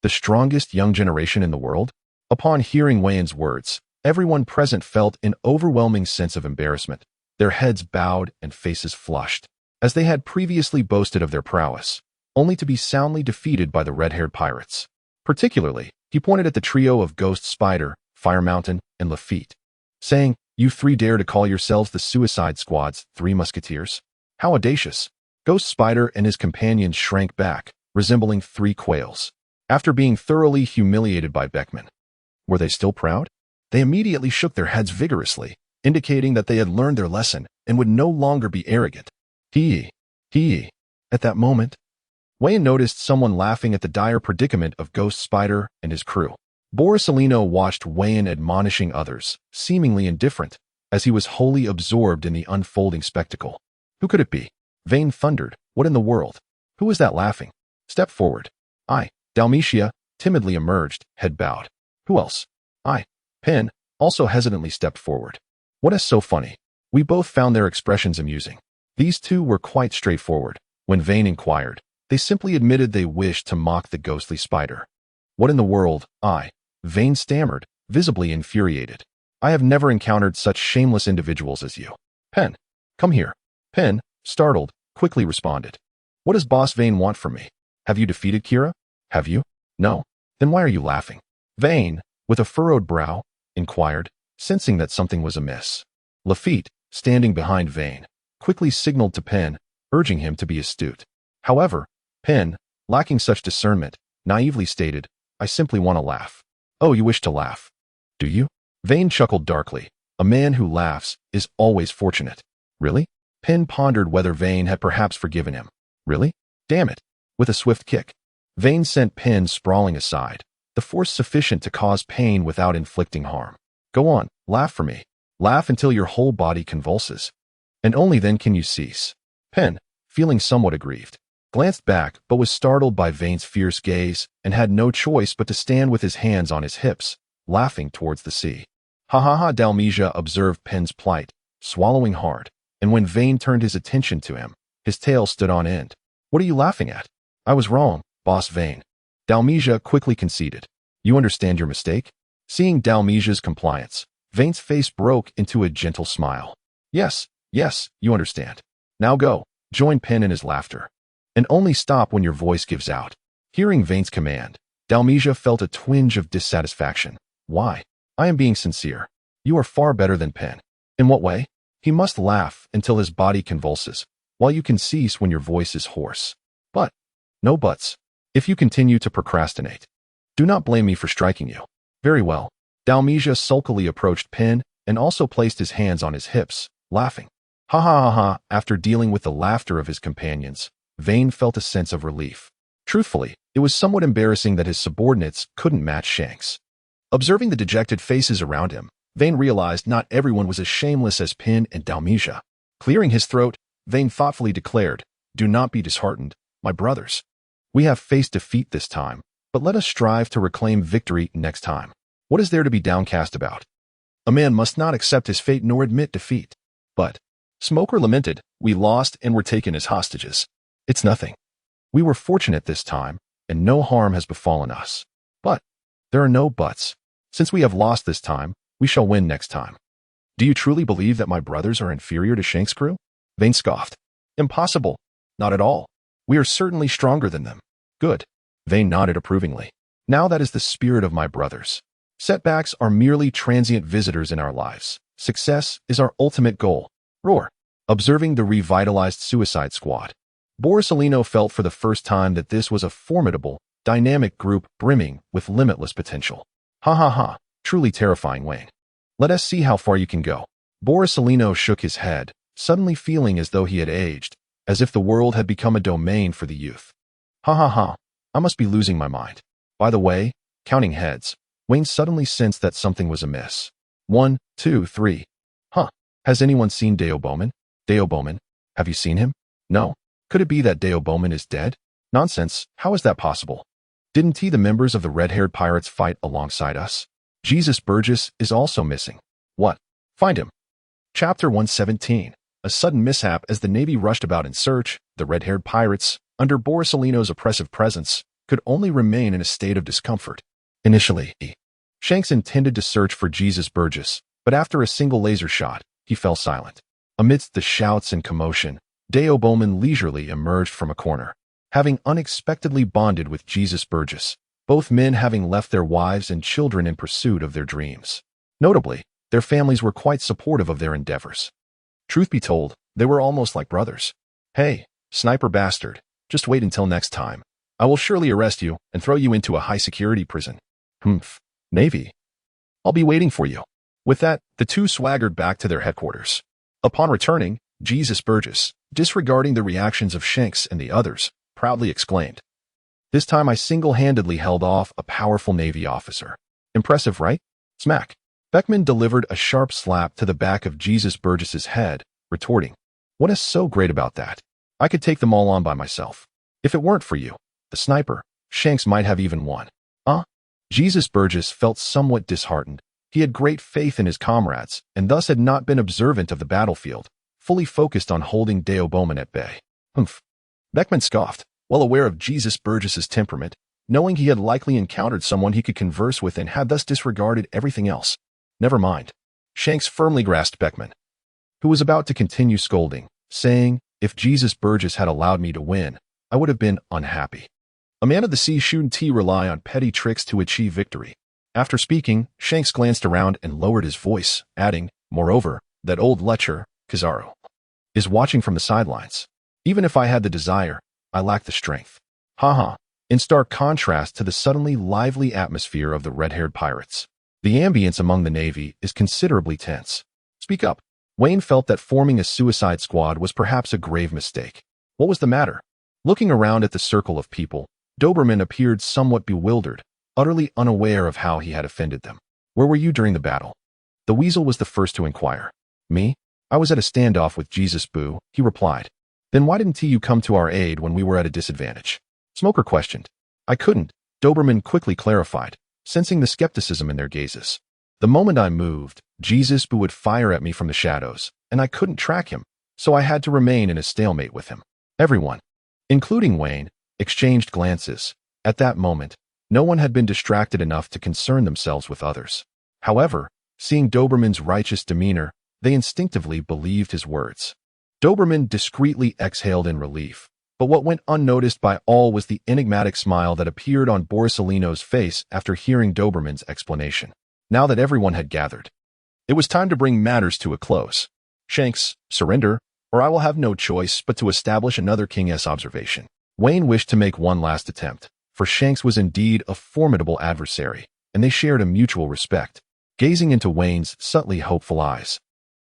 The strongest young generation in the world?" Upon hearing Wayne's words, everyone present felt an overwhelming sense of embarrassment. Their heads bowed and faces flushed, as they had previously boasted of their prowess, only to be soundly defeated by the red-haired pirates. Particularly, he pointed at the trio of Ghost Spider, Fire Mountain, and Lafitte, saying, "You three dare to call yourselves the Suicide Squad's 3 Musketeers? How audacious! Ghost Spider and his companions shrank back, resembling three quails. After being thoroughly humiliated by Beckman, were they still proud? They immediately shook their heads vigorously, indicating that they had learned their lesson and would no longer be arrogant. Hee. At that moment, Wayne noticed someone laughing at the dire predicament of Ghost Spider and his crew. Borsellino watched Wayne admonishing others, seemingly indifferent, as he was wholly absorbed in the unfolding spectacle. Who could it be? Vane thundered. What in the world? Who was that laughing? Step forward. I, Dalmatia, timidly emerged, head bowed. Who else? I, Penn, also hesitantly stepped forward. What is so funny? We both found their expressions amusing. These two were quite straightforward. When Vane inquired, they simply admitted they wished to mock the ghostly spider. What in the world? Vane stammered, visibly infuriated. I have never encountered such shameless individuals as you. Penn, come here. Penn, startled, quickly responded. What does Boss Vane want from me? Have you defeated Kira? Have you? No. Then why are you laughing? Vane, with a furrowed brow, inquired, sensing that something was amiss. Lafitte, standing behind Vane, quickly signaled to Penn, urging him to be astute. However, Penn, lacking such discernment, naively stated, I simply want to laugh. Oh, you wish to laugh. Do you? Vane chuckled darkly. A man who laughs is always fortunate. Really? Penn pondered whether Vane had perhaps forgiven him. Really? Damn it. With a swift kick, Vane sent Penn sprawling aside, the force sufficient to cause pain without inflicting harm. Go on, laugh for me. Laugh until your whole body convulses. And only then can you cease. Penn, feeling somewhat aggrieved, glanced back but was startled by Vane's fierce gaze and had no choice but to stand with his hands on his hips, laughing towards the sea. Ha ha ha! Dalmatia observed Penn's plight, swallowing hard, and when Vane turned his attention to him, his tail stood on end. What are you laughing at? I was wrong, Boss Vane. Dalmatia quickly conceded. You understand your mistake? Seeing Dalmatia's compliance, Vane's face broke into a gentle smile. Yes, you understand. Now go, join Penn in his laughter. And only stop when your voice gives out. Hearing Vane's command, Dalmatia felt a twinge of dissatisfaction. Why? I am being sincere. You are far better than Penn. In what way? He must laugh until his body convulses, while you can cease when your voice is hoarse. But, no buts. If you continue to procrastinate, do not blame me for striking you. Very well. Dalmatia sulkily approached Penn and also placed his hands on his hips, laughing. Ha ha ha ha! After dealing with the laughter of his companions, Vane felt a sense of relief. Truthfully, it was somewhat embarrassing that his subordinates couldn't match Shanks. Observing the dejected faces around him, Vane realized not everyone was as shameless as Penn and Dalmatia. Clearing his throat, Vane thoughtfully declared, Do not be disheartened, my brothers. We have faced defeat this time, but let us strive to reclaim victory next time. What is there to be downcast about? A man must not accept his fate nor admit defeat. But, Smoker lamented, we lost and were taken as hostages. It's nothing. We were fortunate this time, and no harm has befallen us. But, there are no buts. Since we have lost this time, we shall win next time. Do you truly believe that my brothers are inferior to Shank's crew? Vane scoffed. Impossible. Not at all. We are certainly stronger than them. Good. Vane nodded approvingly. Now that is the spirit of my brothers. Setbacks are merely transient visitors in our lives. Success is our ultimate goal. Roar. Observing the revitalized Suicide Squad, Borsellino felt for the first time that this was a formidable, dynamic group brimming with limitless potential. Ha ha ha, truly terrifying, Wayne. Let us see how far you can go. Borsellino shook his head, suddenly feeling as though he had aged, as if the world had become a domain for the youth. Ha ha ha, I must be losing my mind. By the way, counting heads, Wayne suddenly sensed that something was amiss. 1, 2, 3. Huh, has anyone seen Deo Bowman? Deo Bowman? Have you seen him? No. Could it be that Deo Bowman is dead? Nonsense, how is that possible? Didn't the members of the red-haired pirates fight alongside us? Jesus Burgess is also missing. What? Find him. Chapter 117. A sudden mishap as the Navy rushed about in search, the red-haired pirates, under Borsellino's oppressive presence, could only remain in a state of discomfort. Initially, Shanks intended to search for Jesus Burgess, but after a single laser shot, he fell silent. Amidst the shouts and commotion, Deo Bowman leisurely emerged from a corner, having unexpectedly bonded with Jesus Burgess, both men having left their wives and children in pursuit of their dreams. Notably, their families were quite supportive of their endeavors. Truth be told, they were almost like brothers. Hey, Sniper bastard. Just wait until next time. I will surely arrest you and throw you into a high-security prison. Humph. Navy. I'll be waiting for you. With that, the two swaggered back to their headquarters. Upon returning, Jesus Burgess, disregarding the reactions of Shanks and the others, proudly exclaimed, "This time I single-handedly held off a powerful Navy officer. Impressive, right?" Smack. Beckman delivered a sharp slap to the back of Jesus Burgess's head, retorting, "What is so great about that? I could take them all on by myself. If it weren't for you, the sniper, Shanks might have even won." Jesus Burgess felt somewhat disheartened. He had great faith in his comrades, and thus had not been observant of the battlefield, fully focused on holding Deo Bowman at bay. Humph. Beckman scoffed, well aware of Jesus Burgess's temperament, knowing he had likely encountered someone he could converse with and had thus disregarded everything else. Never mind. Shanks firmly grasped Beckman, who was about to continue scolding, saying, "If Jesus Burgess had allowed me to win, I would have been unhappy. A man of the sea shouldn't rely on petty tricks to achieve victory." After speaking, Shanks glanced around and lowered his voice, adding, "Moreover, that old lecher, Kizaru, is watching from the sidelines. Even if I had the desire, I lack the strength." Haha. In stark contrast to the suddenly lively atmosphere of the red-haired pirates, the ambience among the Navy is considerably tense. Speak up. Wayne felt that forming a suicide squad was perhaps a grave mistake. What was the matter? Looking around at the circle of people, Doberman appeared somewhat bewildered, utterly unaware of how he had offended them. "Where were you during the battle?" The Weasel was the first to inquire. "Me? I was at a standoff with Jesus Boo," he replied. "Then why didn't you come to our aid when we were at a disadvantage?" Smoker questioned. "I couldn't," Doberman quickly clarified, sensing the skepticism in their gazes. "The moment I moved, Jesus Boo would fire at me from the shadows, and I couldn't track him, so I had to remain in a stalemate with him." Everyone, including Wayne, exchanged glances. At that moment, no one had been distracted enough to concern themselves with others. However, seeing Doberman's righteous demeanor, they instinctively believed his words. Doberman discreetly exhaled in relief, but what went unnoticed by all was the enigmatic smile that appeared on Borsalino's face after hearing Doberman's explanation. Now that everyone had gathered, it was time to bring matters to a close. "Shanks, surrender, or I will have no choice but to establish another King-S observation." Wayne wished to make one last attempt, for Shanks was indeed a formidable adversary, and they shared a mutual respect. Gazing into Wayne's subtly hopeful eyes,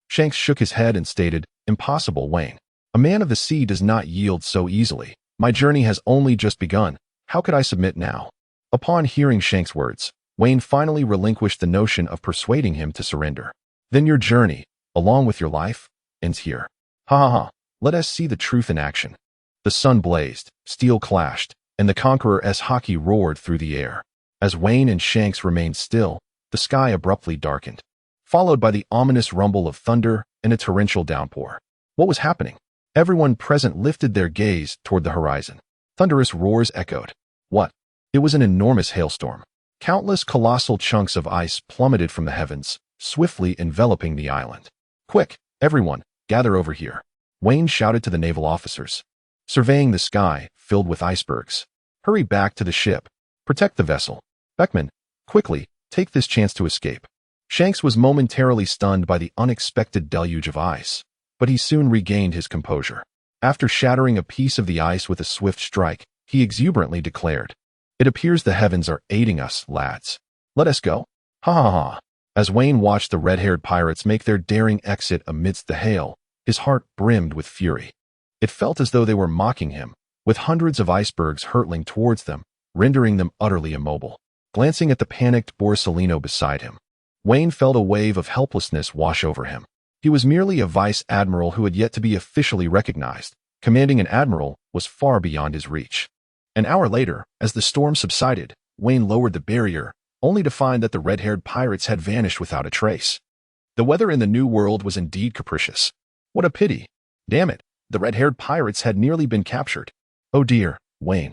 Shanks shook his head and stated, "Impossible, Wayne. A man of the sea does not yield so easily. My journey has only just begun. How could I submit now?" Upon hearing Shanks' words, Wayne finally relinquished the notion of persuading him to surrender. "Then your journey, along with your life, ends here. Ha ha ha. Let us see the truth in action." The sun blazed, steel clashed, and the Conqueror's hockey roared through the air. As Wayne and Shanks remained still, the sky abruptly darkened, followed by the ominous rumble of thunder and a torrential downpour. What was happening? Everyone present lifted their gaze toward the horizon. Thunderous roars echoed. What? It was an enormous hailstorm. Countless colossal chunks of ice plummeted from the heavens, swiftly enveloping the island. "Quick, everyone, gather over here," Wayne shouted to the naval officers, surveying the sky filled with icebergs. "Hurry back to the ship. Protect the vessel. Beckman, quickly, take this chance to escape." Shanks was momentarily stunned by the unexpected deluge of ice, but he soon regained his composure. After shattering a piece of the ice with a swift strike, he exuberantly declared, "It appears the heavens are aiding us, lads. Let us go." Ha ha ha. As Wayne watched the red-haired pirates make their daring exit amidst the hail, his heart brimmed with fury. It felt as though they were mocking him, with hundreds of icebergs hurtling towards them, rendering them utterly immobile. Glancing at the panicked Borsalino beside him, Wayne felt a wave of helplessness wash over him. He was merely a vice admiral who had yet to be officially recognized. Commanding an admiral was far beyond his reach. An hour later, as the storm subsided, Wayne lowered the barrier, only to find that the red-haired pirates had vanished without a trace. The weather in the New World was indeed capricious. What a pity. Damn it, the red-haired pirates had nearly been captured. Oh dear, Wayne.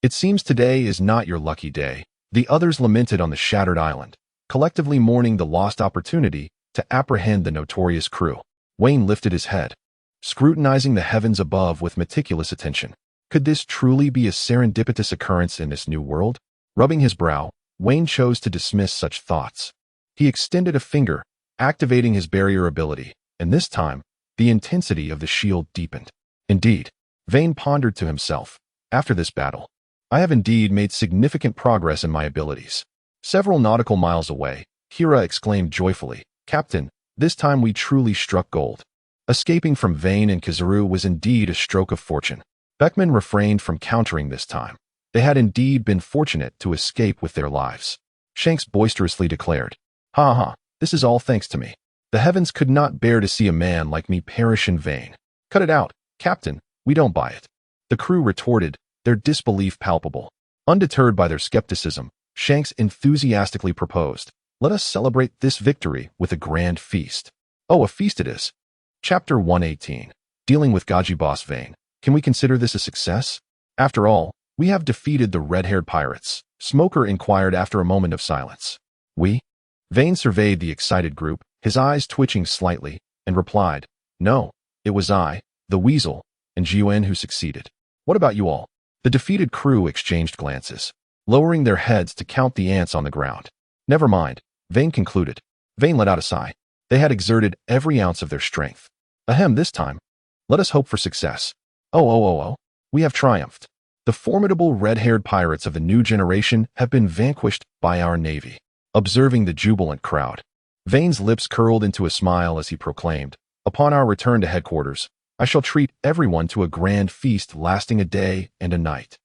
It seems today is not your lucky day. The others lamented on the shattered island, collectively mourning the lost opportunity to apprehend the notorious crew. Wayne lifted his head, scrutinizing the heavens above with meticulous attention. Could this truly be a serendipitous occurrence in this new world? Rubbing his brow, Wayne chose to dismiss such thoughts. He extended a finger, activating his barrier ability, and this time, the intensity of the shield deepened. Indeed, Vane pondered to himself. After this battle, I have indeed made significant progress in my abilities. Several nautical miles away, Hira exclaimed joyfully, Captain, this time we truly struck gold. Escaping from Vane and Kizaru was indeed a stroke of fortune. Beckman refrained from countering this time. They had indeed been fortunate to escape with their lives. Shanks boisterously declared, Ha ha, this is all thanks to me. The heavens could not bear to see a man like me perish in vain. Cut it out, Captain, we don't buy it. The crew retorted, their disbelief palpable. Undeterred by their skepticism, Shanks enthusiastically proposed, let us celebrate this victory with a grand feast. Oh, a feast it is. Chapter 118. Dealing with Gaji Boss Vane. Can we consider this a success? After all, we have defeated the red-haired pirates, Smoker inquired after a moment of silence. We? Vane surveyed the excited group, his eyes twitching slightly, and replied, No, it was I, the Weasel, and Jiuan who succeeded. What about you all? The defeated crew exchanged glances, lowering their heads to count the ants on the ground. Never mind, Vane concluded. Vane let out a sigh. They had exerted every ounce of their strength. Ahem, this time. Let us hope for success. Oh, we have triumphed. The formidable red-haired pirates of the new generation have been vanquished by our navy. Observing the jubilant crowd, Vane's lips curled into a smile as he proclaimed, Upon our return to headquarters, I shall treat everyone to a grand feast lasting a day and a night.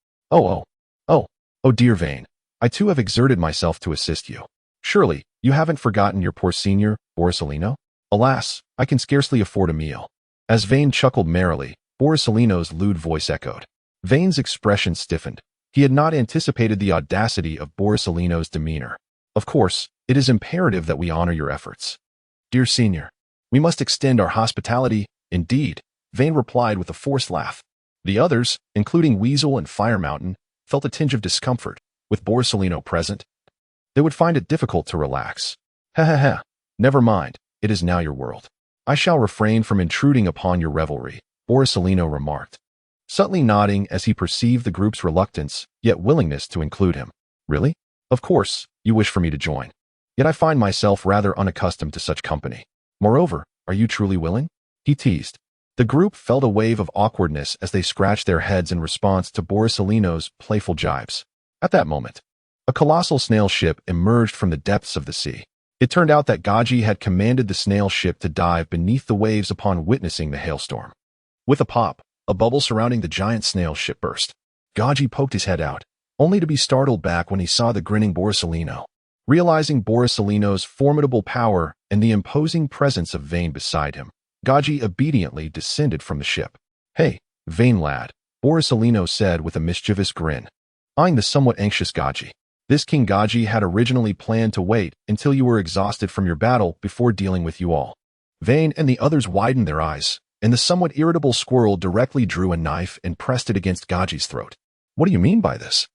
Oh dear Vane, I too have exerted myself to assist you. Surely, you haven't forgotten your poor senior, Borisolino? Alas, I can scarcely afford a meal. As Vane chuckled merrily, Borisolino's lewd voice echoed. Vane's expression stiffened. He had not anticipated the audacity of Borisolino's demeanor. Of course, it is imperative that we honor your efforts. Dear senior, we must extend our hospitality. Indeed, Vane replied with a forced laugh. The others, including Weasel and Fire Mountain, felt a tinge of discomfort. With Borisolino present, they would find it difficult to relax. Ha. Never mind, it is now your world. I shall refrain from intruding upon your revelry, Borisolino remarked, subtly nodding as he perceived the group's reluctance, yet willingness to include him. Really? Of course, you wish for me to join. Yet I find myself rather unaccustomed to such company. Moreover, are you truly willing? He teased. The group felt a wave of awkwardness as they scratched their heads in response to Borisolino's playful jibes. At that moment, a colossal snail ship emerged from the depths of the sea. It turned out that Gaji had commanded the snail ship to dive beneath the waves upon witnessing the hailstorm. With a pop, a bubble surrounding the giant snail ship burst. Gaji poked his head out, only to be startled back when he saw the grinning Borisolino. Realizing Borisolino's formidable power and the imposing presence of Vane beside him, Gaji obediently descended from the ship. Hey, Vane lad, Borisolino said with a mischievous grin, eyeing the somewhat anxious Gaji. This King Gaji had originally planned to wait until you were exhausted from your battle before dealing with you all. Vane and the others widened their eyes, and the somewhat irritable squirrel directly drew a knife and pressed it against Gaji's throat. What do you mean by this?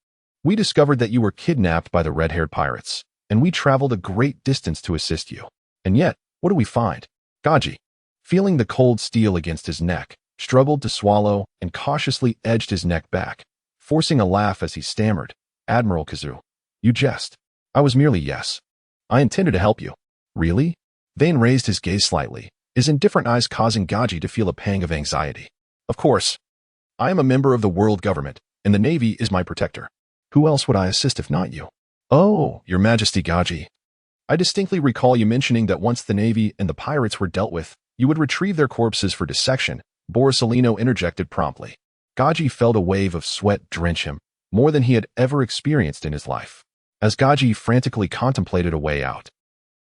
We discovered that you were kidnapped by the red-haired pirates, and we traveled a great distance to assist you. And yet, what do we find? Gaji, feeling the cold steel against his neck, struggled to swallow and cautiously edged his neck back, forcing a laugh as he stammered, Admiral Kazu, you jest. I was merely yes. I intended to help you. Really? Vane raised his gaze slightly, his indifferent eyes causing Gaji to feel a pang of anxiety. Of course. I am a member of the world government, and the Navy is my protector. Who else would I assist if not you? Oh, Your Majesty Gaji. I distinctly recall you mentioning that once the Navy and the pirates were dealt with, you would retrieve their corpses for dissection, Borisolino interjected promptly. Gaji felt a wave of sweat drench him, more than he had ever experienced in his life. As Gaji frantically contemplated a way out,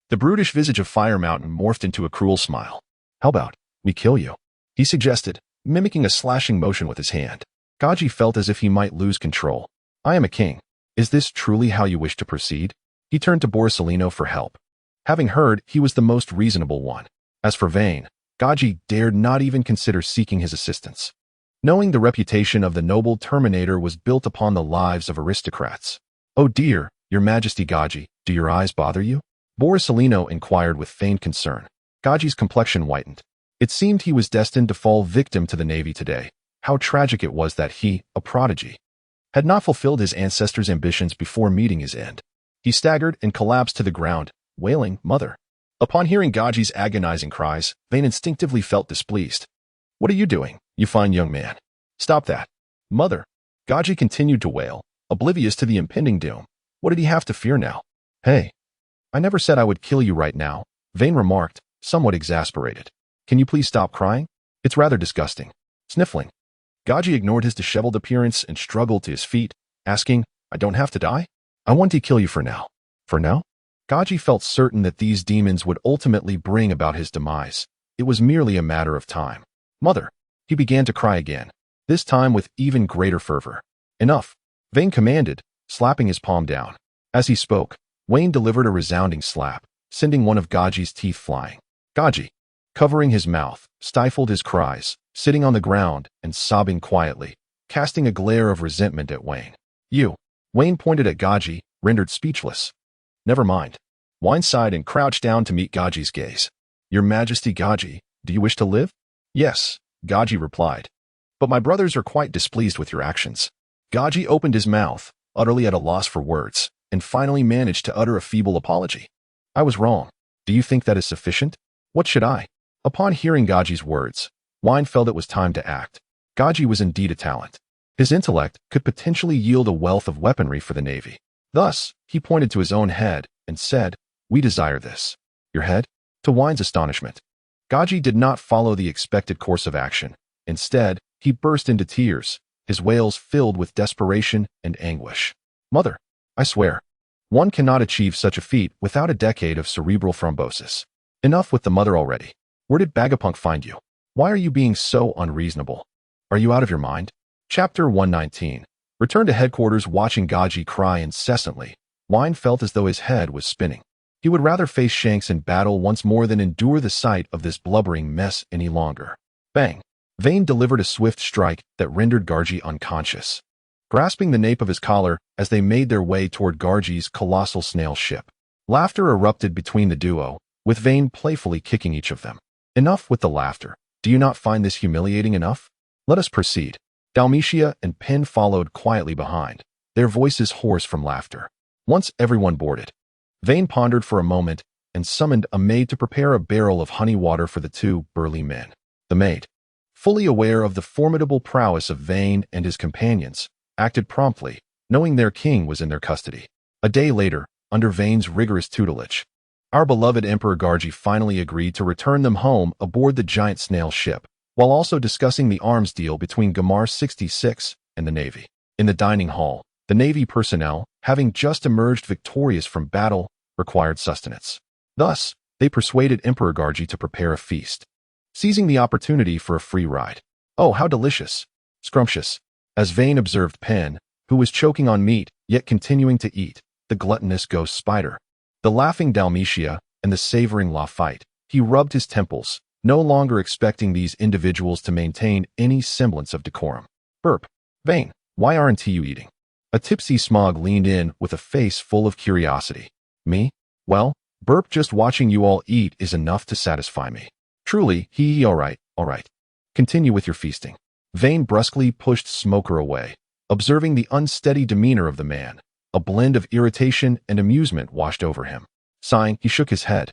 the brutish visage of Fire Mountain morphed into a cruel smile. How about, we kill you? He suggested, mimicking a slashing motion with his hand. Gaji felt as if he might lose control. I am a king. Is this truly how you wish to proceed? He turned to Borisolino for help. Having heard, he was the most reasonable one. As for Vane, Gaji dared not even consider seeking his assistance, knowing the reputation of the noble Terminator was built upon the lives of aristocrats. Oh dear, Your Majesty Gaji, do your eyes bother you? Borisolino inquired with feigned concern. Gaji's complexion whitened. It seemed he was destined to fall victim to the Navy today. How tragic it was that he, a prodigy, had not fulfilled his ancestors' ambitions before meeting his end. He staggered and collapsed to the ground, wailing, Mother. Upon hearing Gaji's agonizing cries, Vane instinctively felt displeased. What are you doing, you fine young man? Stop that. Mother. Gaji continued to wail, oblivious to the impending doom. What did he have to fear now? Hey. I never said I would kill you right now, Vane remarked, somewhat exasperated. Can you please stop crying? It's rather disgusting. Sniffling. Gaji ignored his disheveled appearance and struggled to his feet, asking, I don't have to die? I want to kill you for now. For now? Gaji felt certain that these demons would ultimately bring about his demise. It was merely a matter of time. Mother. He began to cry again, this time with even greater fervor. Enough. Vane commanded, slapping his palm down. As he spoke, Wayne delivered a resounding slap, sending one of Gaji's teeth flying. Gaji, covering his mouth, stifled his cries, sitting on the ground and sobbing quietly, casting a glare of resentment at Wayne. You. Wayne pointed at Gaji, rendered speechless. Never mind. Wayne sighed and crouched down to meet Gaji's gaze. Your Majesty Gaji, do you wish to live? Yes, Gaji replied. But my brothers are quite displeased with your actions. Gaji opened his mouth, utterly at a loss for words, and finally managed to utter a feeble apology. I was wrong. Do you think that is sufficient? What should I? Upon hearing Gaji's words, Wayne felt it was time to act. Gaji was indeed a talent. His intellect could potentially yield a wealth of weaponry for the Navy. Thus, he pointed to his own head and said, We desire this. Your head? To Wayne's astonishment, Gaji did not follow the expected course of action. Instead, he burst into tears, his wails filled with desperation and anguish. Mother, I swear, one cannot achieve such a feat without a decade of cerebral thrombosis. Enough with the mother already. Where did Bagapunk find you? Why are you being so unreasonable? Are you out of your mind? Chapter 119. Returned to headquarters watching Gaji cry incessantly, Wayne felt as though his head was spinning. He would rather face Shanks in battle once more than endure the sight of this blubbering mess any longer. Bang! Vane delivered a swift strike that rendered Gaji unconscious. Grasping the nape of his collar as they made their way toward Gaji's colossal snail ship, laughter erupted between the duo, with Vane playfully kicking each of them. Enough with the laughter. Do you not find this humiliating enough? Let us proceed. Dalmatia and Penn followed quietly behind, their voices hoarse from laughter. Once everyone boarded, Vane pondered for a moment and summoned a maid to prepare a barrel of honey water for the two burly men. The maid, fully aware of the formidable prowess of Vane and his companions, acted promptly, knowing their king was in their custody. A day later, under Vane's rigorous tutelage, our beloved Emperor Gaji finally agreed to return them home aboard the giant snail ship, while also discussing the arms deal between Gamar 66 and the Navy. In the dining hall, the Navy personnel, having just emerged victorious from battle, required sustenance. Thus, they persuaded Emperor Gaji to prepare a feast, seizing the opportunity for a free ride. Oh, how delicious! Scrumptious. As Vane observed Penn, who was choking on meat, yet continuing to eat, the gluttonous ghost spider, the laughing Dalmatia, and the savoring Lafite, he rubbed his temples, no longer expecting these individuals to maintain any semblance of decorum. Burp. Vane, why aren't you eating? A tipsy Smog leaned in with a face full of curiosity. Me? Well, Burp, just watching you all eat is enough to satisfy me. Truly, all right. Continue with your feasting. Vane brusquely pushed Smoker away, observing the unsteady demeanor of the man. A blend of irritation and amusement washed over him. Sighing, he shook his head,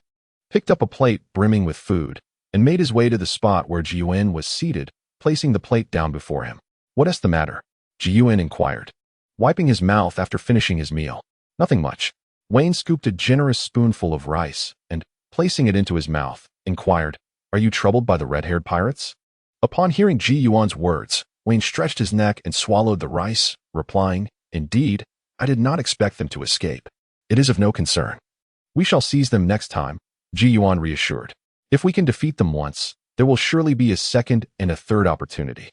picked up a plate brimming with food, and made his way to the spot where Jiun was seated, placing the plate down before him. What is the matter? Jiun inquired, wiping his mouth after finishing his meal. Nothing much. Wayne scooped a generous spoonful of rice and, placing it into his mouth, inquired, Are you troubled by the red-haired pirates? Upon hearing Ji Yuan's words, Wayne stretched his neck and swallowed the rice, replying, Indeed, I did not expect them to escape. It is of no concern. We shall seize them next time, Ji Yuan reassured. If we can defeat them once, there will surely be a second and a third opportunity.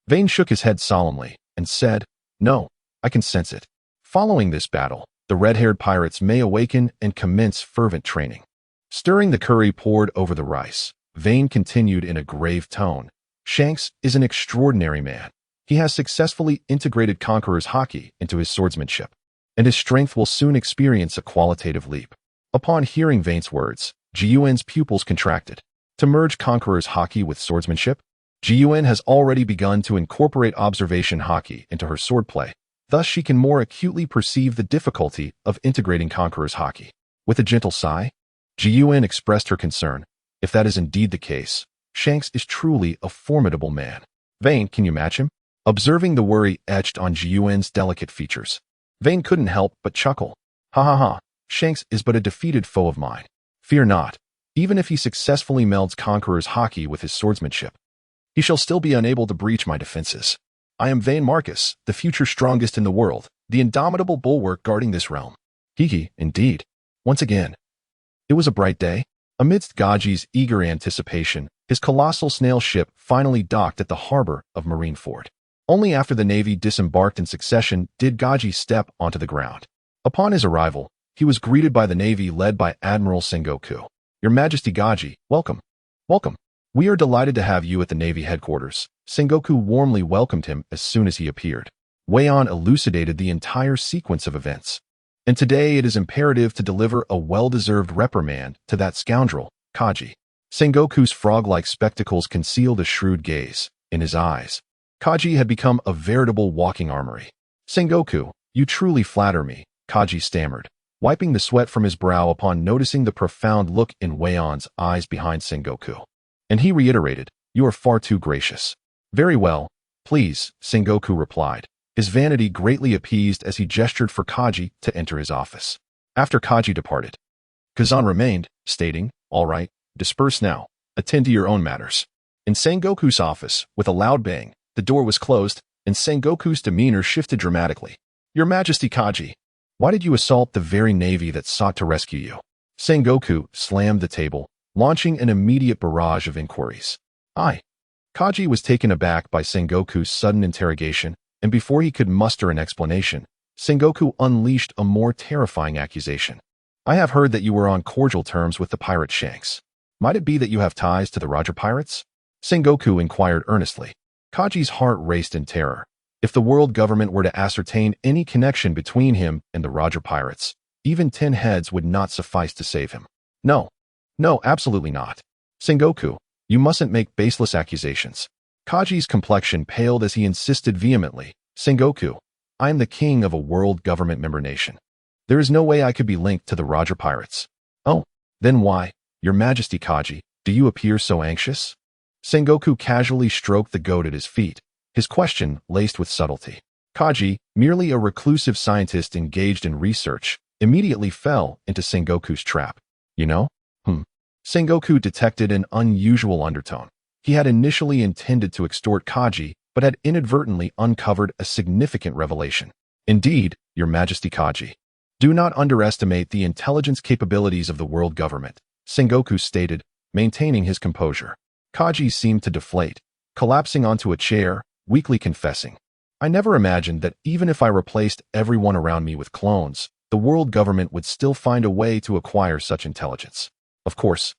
Vane shook his head solemnly and said, No, I can sense it. Following this battle, the red-haired pirates may awaken and commence fervent training. Stirring the curry poured over the rice, Vane continued in a grave tone, Shanks is an extraordinary man. He has successfully integrated Conqueror's Haki into his swordsmanship, and his strength will soon experience a qualitative leap. Upon hearing Vane's words, Jiuen's pupils contracted. To merge Conqueror's Haki with swordsmanship, Jiuen has already begun to incorporate observation Haki into her swordplay. Thus she can more acutely perceive the difficulty of integrating Conqueror's Haki. With a gentle sigh, Jiuen expressed her concern. If that is indeed the case, Shanks is truly a formidable man. Vane, can you match him? Observing the worry etched on Jiuen's delicate features, Vane couldn't help but chuckle. Ha ha ha, Shanks is but a defeated foe of mine. Fear not. Even if he successfully melds Conqueror's hockey with his swordsmanship, he shall still be unable to breach my defenses. I am Vane Marcus, the future strongest in the world, the indomitable bulwark guarding this realm. Hee, indeed. Once again. It was a bright day. Amidst Gaji's eager anticipation, his colossal snail ship finally docked at the harbor of Marineford. Only after the Navy disembarked in succession did Gaji step onto the ground. Upon his arrival, he was greeted by the Navy led by Admiral Sengoku. Your Majesty Gaji, welcome. Welcome. We are delighted to have you at the Navy headquarters. Sengoku warmly welcomed him as soon as he appeared. Weian elucidated the entire sequence of events. And today it is imperative to deliver a well-deserved reprimand to that scoundrel, Kaji. Sengoku's frog-like spectacles concealed a shrewd gaze. In his eyes, Kaji had become a veritable walking armory. Sengoku, you truly flatter me, Kaji stammered, wiping the sweat from his brow upon noticing the profound look in Weian's eyes behind Sengoku. And he reiterated, you are far too gracious. Very well, please, Sengoku replied, his vanity greatly appeased as he gestured for Kaji to enter his office. After Kaji departed, Kazan remained, stating, all right, disperse now, attend to your own matters. In Sengoku's office, with a loud bang, the door was closed, and Sengoku's demeanor shifted dramatically. Your Majesty Kaji, why did you assault the very Navy that sought to rescue you? Sengoku slammed the table, launching an immediate barrage of inquiries. Kaji was taken aback by Sengoku's sudden interrogation, and before he could muster an explanation, Sengoku unleashed a more terrifying accusation. I have heard that you were on cordial terms with the pirate Shanks. Might it be that you have ties to the Roger pirates? Sengoku inquired earnestly. Kaji's heart raced in terror. If the world government were to ascertain any connection between him and the Roger pirates, even 10 heads would not suffice to save him. No, absolutely not. Sengoku, you mustn't make baseless accusations. Kaji's complexion paled as he insisted vehemently. Sengoku, I am the king of a world government member nation. There is no way I could be linked to the Roger pirates. Oh, then why, Your Majesty Kaji, do you appear so anxious? Sengoku casually stroked the goat at his feet, his question laced with subtlety. Kaji, merely a reclusive scientist engaged in research, immediately fell into Sengoku's trap. You know? Sengoku detected an unusual undertone. He had initially intended to extort Kaji, but had inadvertently uncovered a significant revelation. Indeed, Your Majesty Kaji. Do not underestimate the intelligence capabilities of the world government, Sengoku stated, maintaining his composure. Kaji seemed to deflate, collapsing onto a chair, weakly confessing. I never imagined that even if I replaced everyone around me with clones, the world government would still find a way to acquire such intelligence. Of course,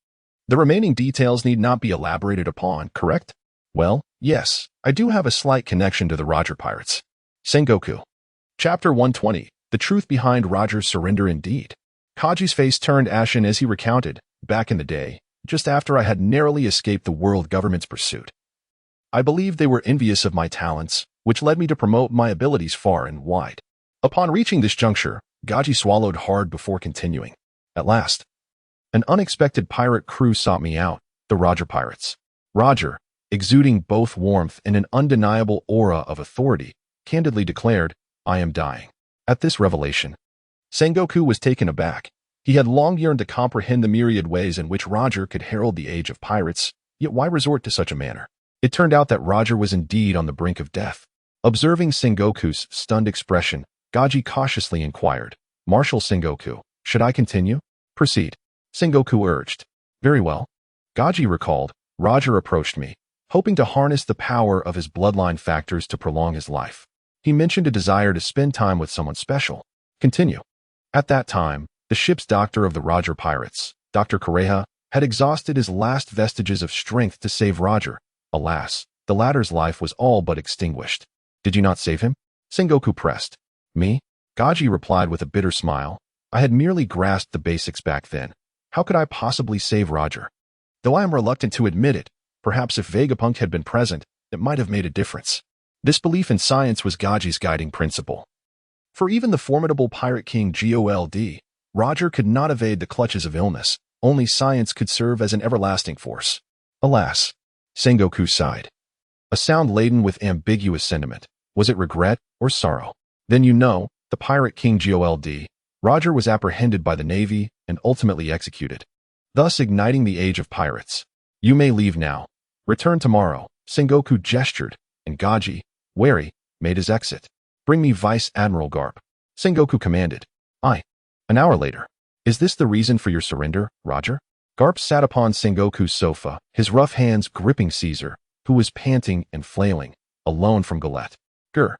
the remaining details need not be elaborated upon, correct? Well, yes, I do have a slight connection to the Roger pirates. Sengoku. Chapter 120, The Truth Behind Roger's Surrender Indeed. Kaji's face turned ashen as he recounted, back in the day, just after I had narrowly escaped the world government's pursuit. I believed they were envious of my talents, which led me to promote my abilities far and wide. Upon reaching this juncture, Gaji swallowed hard before continuing. At last, an unexpected pirate crew sought me out, the Roger pirates. Roger, exuding both warmth and an undeniable aura of authority, candidly declared, I am dying. At this revelation, Sengoku was taken aback. He had long yearned to comprehend the myriad ways in which Roger could herald the age of pirates, yet why resort to such a manner? It turned out that Roger was indeed on the brink of death. Observing Sengoku's stunned expression, Gaji cautiously inquired, Marshal Sengoku, should I continue? Proceed. Sengoku urged. Very well. Gaji recalled, Roger approached me, hoping to harness the power of his bloodline factors to prolong his life. He mentioned a desire to spend time with someone special. Continue. At that time, the ship's doctor of the Roger pirates, Dr. Correja, had exhausted his last vestiges of strength to save Roger. Alas, the latter's life was all but extinguished. Did you not save him? Sengoku pressed. Me? Gaji replied with a bitter smile. I had merely grasped the basics back then. How could I possibly save Roger? Though I am reluctant to admit it, perhaps if Vegapunk had been present, it might have made a difference. This belief in science was Gaji's guiding principle. For even the formidable pirate king Gold, Roger could not evade the clutches of illness. Only science could serve as an everlasting force. Alas, Sengoku sighed. a sound laden with ambiguous sentiment. Was it regret or sorrow? Then you know, the pirate king Gold. Roger was apprehended by the Navy and ultimately executed, thus igniting the age of pirates. You may leave now. Return tomorrow. Sengoku gestured, and Gaji, wary, made his exit. Bring me Vice Admiral Garp. Sengoku commanded. Aye. An hour later. Is this the reason for your surrender, Roger? Garp sat upon Sengoku's sofa, his rough hands gripping Caesar, who was panting and flailing, alone from Galette. Grr.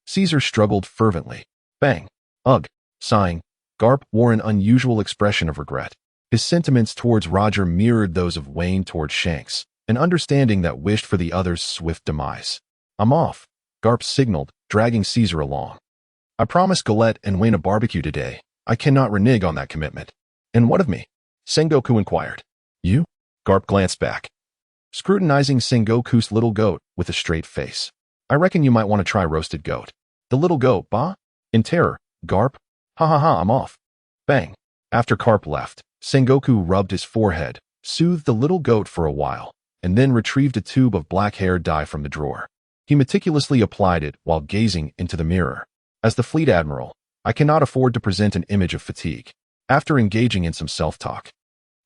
Caesar struggled fervently. Bang. Ugh. Sighing, Garp wore an unusual expression of regret. His sentiments towards Roger mirrored those of Wayne towards Shanks, an understanding that wished for the other's swift demise. I'm off, Garp signaled, dragging Caesar along. I promised Galette and Wayne a barbecue today. I cannot renege on that commitment. And what of me? Sengoku inquired. You? Garp glanced back, scrutinizing Sengoku's little goat with a straight face. I reckon you might want to try roasted goat. The little goat, bah? In terror, Garp. Ha ha ha, I'm off. Bang. After Garp left, Sengoku rubbed his forehead, soothed the little goat for a while, and then retrieved a tube of black hair dye from the drawer. He meticulously applied it while gazing into the mirror. As the fleet admiral, I cannot afford to present an image of fatigue. After engaging in some self-talk,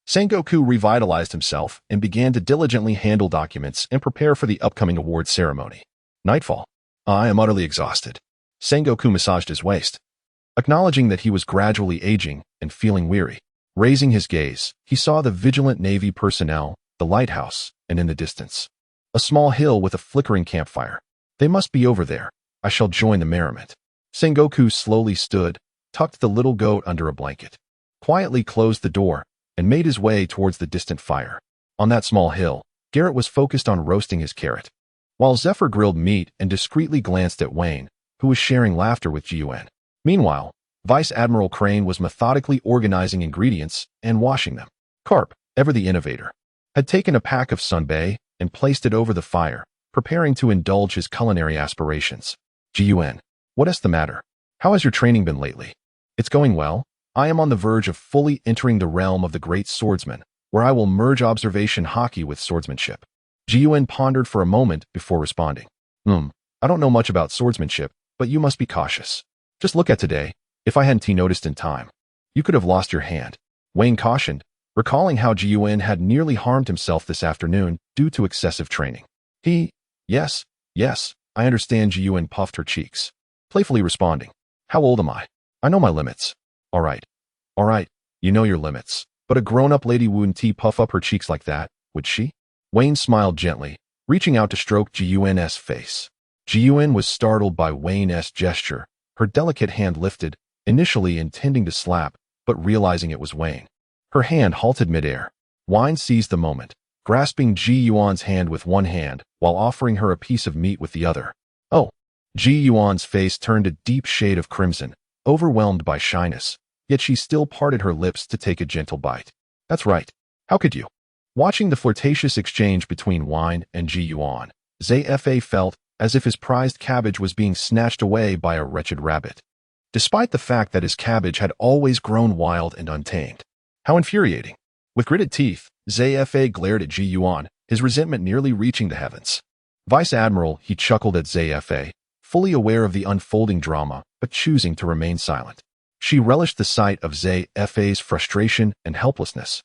Sengoku revitalized himself and began to diligently handle documents and prepare for the upcoming awards ceremony. Nightfall. I am utterly exhausted. Sengoku massaged his waist, acknowledging that he was gradually aging and feeling weary. Raising his gaze, he saw the vigilant Navy personnel, the lighthouse, and in the distance, a small hill with a flickering campfire. They must be over there. I shall join the merriment. Sengoku slowly stood, tucked the little goat under a blanket, quietly closed the door, and made his way towards the distant fire. On that small hill, Garrett was focused on roasting his carrot, while Zephyr grilled meat and discreetly glanced at Wayne, who was sharing laughter with Gun. Meanwhile, Vice Admiral Crane was methodically organizing ingredients and washing them. Garp, ever the innovator, had taken a pack of sunbae and placed it over the fire, preparing to indulge his culinary aspirations. Gun, what is the matter? How has your training been lately? It's going well. I am on the verge of fully entering the realm of the great swordsman, where I will merge observation hockey with swordsmanship. Gun pondered for a moment before responding. I don't know much about swordsmanship, but you must be cautious. Just look at today. If I hadn't noticed in time, you could have lost your hand. Wayne cautioned, recalling how Gun had nearly harmed himself this afternoon due to excessive training. Yes, I understand. Gun puffed her cheeks, playfully responding. How old am I? I know my limits. All right, you know your limits. But a grown-up lady wouldn't puff up her cheeks like that, would she? Wayne smiled gently, reaching out to stroke Gun's face. Gun was startled by Wayne's gesture, her delicate hand lifted, initially intending to slap, but realizing it was Wayne. Her hand halted midair. Wayne seized the moment, grasping Gun's hand with one hand while offering her a piece of meat with the other. Oh! Gun's face turned a deep shade of crimson, overwhelmed by shyness, yet she still parted her lips to take a gentle bite. That's right. How could you? Watching the flirtatious exchange between Wayne and Gun, Zfa felt as if his prized cabbage was being snatched away by a wretched rabbit, despite the fact that his cabbage had always grown wild and untamed. How infuriating. With gritted teeth, Zfa glared at Gun, his resentment nearly reaching the heavens. Vice Admiral, he chuckled at Zfa, fully aware of the unfolding drama, but choosing to remain silent. She relished the sight of Zfa's frustration and helplessness.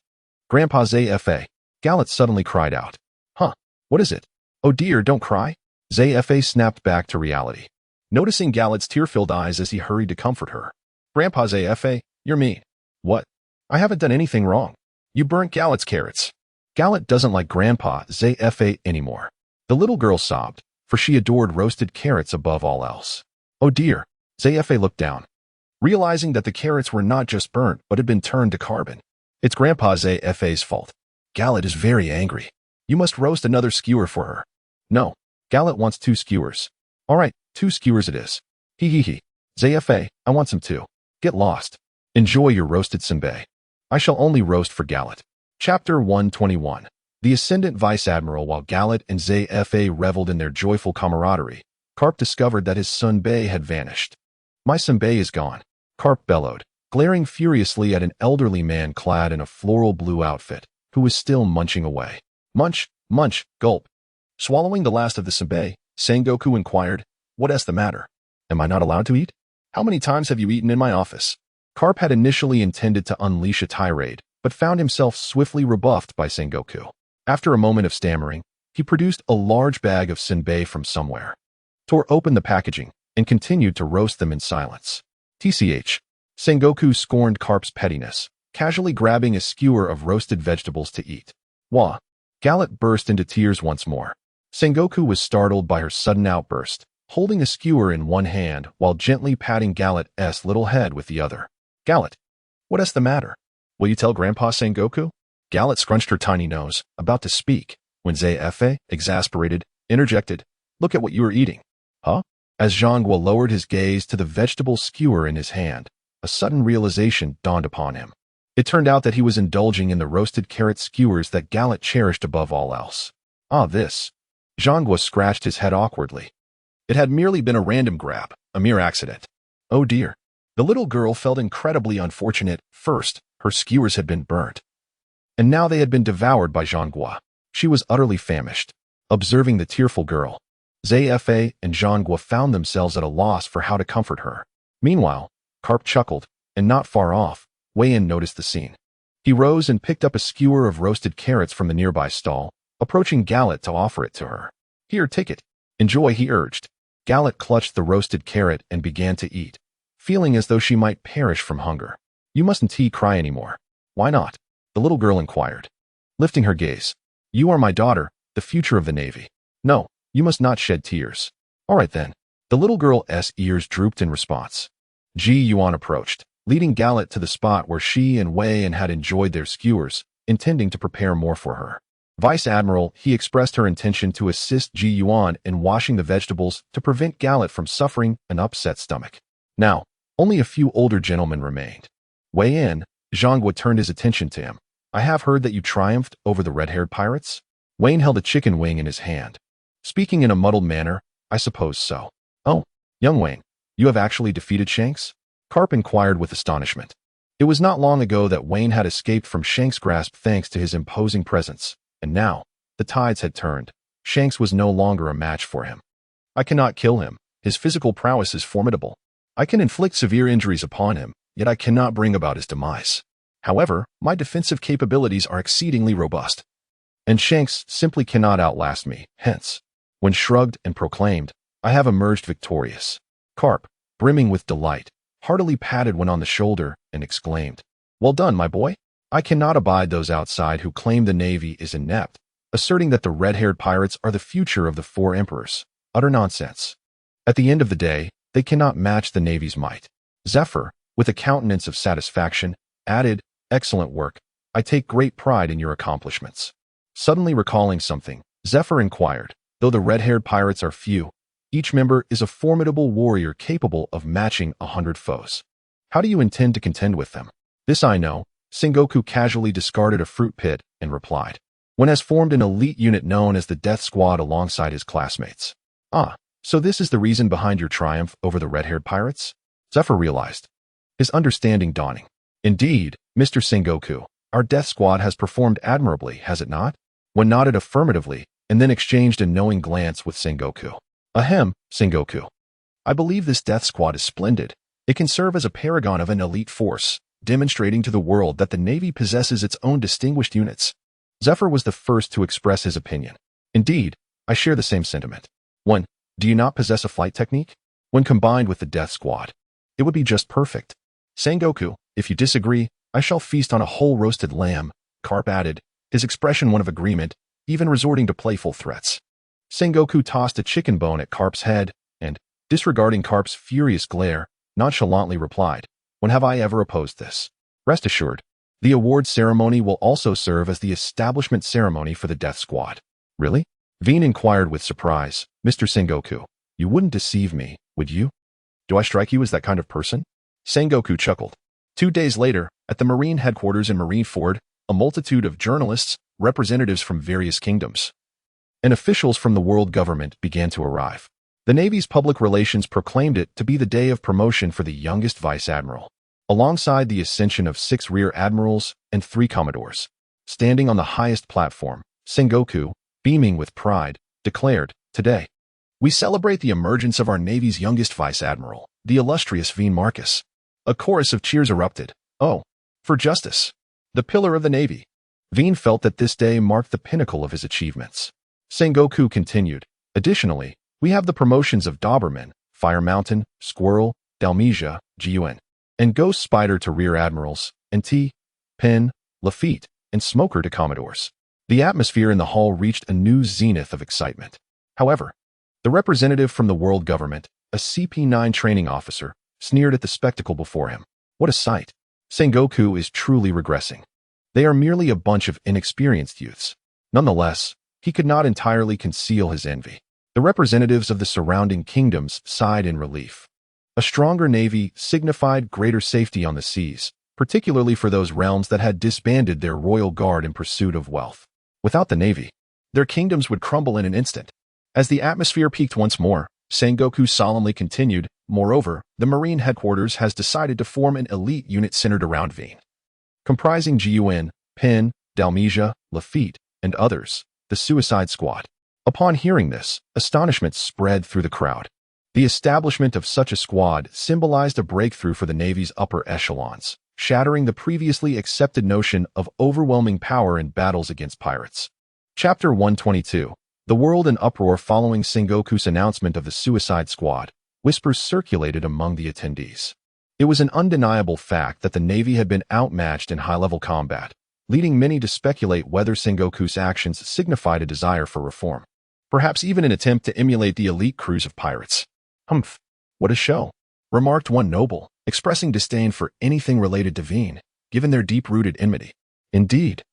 Grandpa Zfa, Gallet suddenly cried out. Huh, what is it? Oh dear, don't cry. Zfa snapped back to reality, noticing Gallet's tear-filled eyes as he hurried to comfort her. Grandpa Zfa, you're mean. What? I haven't done anything wrong. You burnt Gallet's carrots. Gallet doesn't like Grandpa Zfa anymore. The little girl sobbed, for she adored roasted carrots above all else. Oh dear, Zfa looked down, realizing that the carrots were not just burnt but had been turned to carbon. It's Grandpa Zfa's fault. Gallet is very angry. You must roast another skewer for her. No, Gallet wants 2 skewers. All right, 2 skewers it is. He. Zfa, I want some too. Get lost. Enjoy your roasted senbei. I shall only roast for Gallet. Chapter 121. The Ascendant Vice Admiral. While Gallet and Zfa reveled in their joyful camaraderie, Garp discovered that his senbei had vanished. My senbei is gone, Garp bellowed, glaring furiously at an elderly man clad in a floral blue outfit, who was still munching away. Munch, gulp. Swallowing the last of the senbei, Sengoku inquired, "What's the matter? Am I not allowed to eat? How many times have you eaten in my office?" Carp had initially intended to unleash a tirade, but found himself swiftly rebuffed by Sengoku. After a moment of stammering, he produced a large bag of senbei from somewhere, tore open the packaging, and continued to roast them in silence. TCH. Sengoku scorned Carp's pettiness, casually grabbing a skewer of roasted vegetables to eat. Wah! Gallet burst into tears once more. Sengoku was startled by her sudden outburst, holding a skewer in one hand while gently patting Gallet's little head with the other. "Gallet, what's the matter? Will you tell Grandpa Sengoku?" Gallet scrunched her tiny nose, about to speak, when Zfe, exasperated, interjected, "Look at what you are eating." Huh? As Zhangguo lowered his gaze to the vegetable skewer in his hand, a sudden realization dawned upon him. It turned out that he was indulging in the roasted carrot skewers that Gallet cherished above all else. This. Zhangguo scratched his head awkwardly. It had merely been a random grab, a mere accident. Oh dear. The little girl felt incredibly unfortunate. First, her skewers had been burnt, and now they had been devoured by Zhangguo. She was utterly famished. Observing the tearful girl, Zfe and Zhangguo found themselves at a loss for how to comfort her. Meanwhile, Carp chuckled, and not far off, Wei-in noticed the scene. He rose and picked up a skewer of roasted carrots from the nearby stall, approaching Gallet to offer it to her. "Here, take it. Enjoy," he urged. Gallet clutched the roasted carrot and began to eat, feeling as though she might perish from hunger. "You mustn't cry anymore." "Why not?" the little girl inquired, lifting her gaze. "You are my daughter, the future of the Navy. No, you must not shed tears." "All right then." The little girl's ears drooped in response. Ji Yuan approached, leading Gallet to the spot where she and Wei-in had enjoyed their skewers, intending to prepare more for her. Vice Admiral, he expressed her intention to assist Ji Yuan in washing the vegetables to prevent Gallet from suffering an upset stomach. Now, only a few older gentlemen remained. Wei-in, Zhangguo turned his attention to him. "I have heard that you triumphed over the red-haired pirates?" Wayne held a chicken wing in his hand. Speaking in a muddled manner, "I suppose so." "Oh, young Wayne, you have actually defeated Shanks?" Carp inquired with astonishment. It was not long ago that Wayne had escaped from Shanks' grasp thanks to his imposing presence, and now, the tides had turned. Shanks was no longer a match for him. "I cannot kill him. His physical prowess is formidable. I can inflict severe injuries upon him, yet I cannot bring about his demise. However, my defensive capabilities are exceedingly robust, and Shanks simply cannot outlast me. Hence, when shrugged and proclaimed, I have emerged victorious." Carp, brimming with delight, heartily patted one on the shoulder and exclaimed, "Well done, my boy. I cannot abide those outside who claim the Navy is inept, asserting that the red-haired pirates are the future of the four emperors. Utter nonsense. At the end of the day, they cannot match the Navy's might." Zephyr, with a countenance of satisfaction, added, "Excellent work. I take great pride in your accomplishments." Suddenly recalling something, Zephyr inquired, "Though the red-haired pirates are few, each member is a formidable warrior capable of matching 100 foes. How do you intend to contend with them?" "This I know." Sengoku casually discarded a fruit pit and replied, "One has formed an elite unit known as the Death Squad alongside his classmates." So this is the reason behind your triumph over the red-haired pirates?" Zephyr realized, his understanding dawning. "Indeed, Mr. Sengoku, our Death Squad has performed admirably, has it not?" One nodded affirmatively and then exchanged a knowing glance with Sengoku. "Ahem, Sengoku. I believe this Death Squad is splendid. It can serve as a paragon of an elite force, demonstrating to the world that the Navy possesses its own distinguished units." Zephyr was the first to express his opinion. "Indeed, I share the same sentiment. 1. Do you not possess a flight technique? When combined with the Death Squad, it would be just perfect." "Sengoku, if you disagree, I shall feast on a whole roasted lamb," Carp added, his expression one of agreement, even resorting to playful threats. Sengoku tossed a chicken bone at Carp's head and, disregarding Carp's furious glare, nonchalantly replied, "When have I ever opposed this? Rest assured, the award ceremony will also serve as the establishment ceremony for the Death Squad." "Really?" Veen inquired with surprise. "Mr. Sengoku, you wouldn't deceive me, would you? Do I strike you as that kind of person?" Sengoku chuckled. 2 days later, at the Marine headquarters in Marineford, a multitude of journalists, representatives from various kingdoms, and officials from the world government began to arrive. The Navy's public relations proclaimed it to be the day of promotion for the youngest vice admiral, alongside the ascension of 6 rear admirals and 3 commodores. Standing on the highest platform, Sengoku, beaming with pride, declared, "Today, we celebrate the emergence of our Navy's youngest Vice Admiral, the illustrious Veen Marcus." A chorus of cheers erupted. Oh, for justice! The pillar of the Navy. Veen felt that this day marked the pinnacle of his achievements. Sengoku continued, "Additionally, we have the promotions of Doberman, Fire Mountain, Squirrel, Dalmesia, Gun, and Ghost Spider to Rear Admirals, and Pen, Lafitte, and Smoker to Commodores." The atmosphere in the hall reached a new zenith of excitement. However, the representative from the world government, a CP-9 training officer, sneered at the spectacle before him. What a sight! Sengoku is truly regressing. They are merely a bunch of inexperienced youths. Nonetheless, he could not entirely conceal his envy. The representatives of the surrounding kingdoms sighed in relief. A stronger navy signified greater safety on the seas, particularly for those realms that had disbanded their royal guard in pursuit of wealth. Without the navy, their kingdoms would crumble in an instant. As the atmosphere peaked once more, Sengoku solemnly continued, "Moreover, the Marine headquarters has decided to form an elite unit centered around Veen, comprising Gun, Pen, Dalmesia, Lafitte, and others, the Suicide Squad." Upon hearing this, astonishment spread through the crowd. The establishment of such a squad symbolized a breakthrough for the Navy's upper echelons, shattering the previously accepted notion of overwhelming power in battles against pirates. Chapter 122. The world in uproar following Sengoku's announcement of the Suicide Squad. Whispers circulated among the attendees. It was an undeniable fact that the Navy had been outmatched in high-level combat, leading many to speculate whether Sengoku's actions signified a desire for reform. Perhaps even an attempt to emulate the elite crews of pirates. "Humph, what a show," remarked one noble, expressing disdain for anything related to Veen, given their deep-rooted enmity. "Indeed,"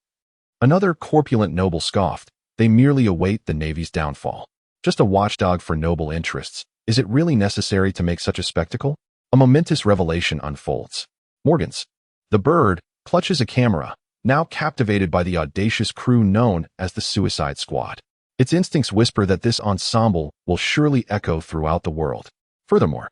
another corpulent noble scoffed, "they merely await the Navy's downfall. Just a watchdog for noble interests. Is it really necessary to make such a spectacle?" A momentous revelation unfolds. Morgans, the bird, clutches a camera, now captivated by the audacious crew known as the Suicide Squad. Its instincts whisper that this ensemble will surely echo throughout the world. Furthermore,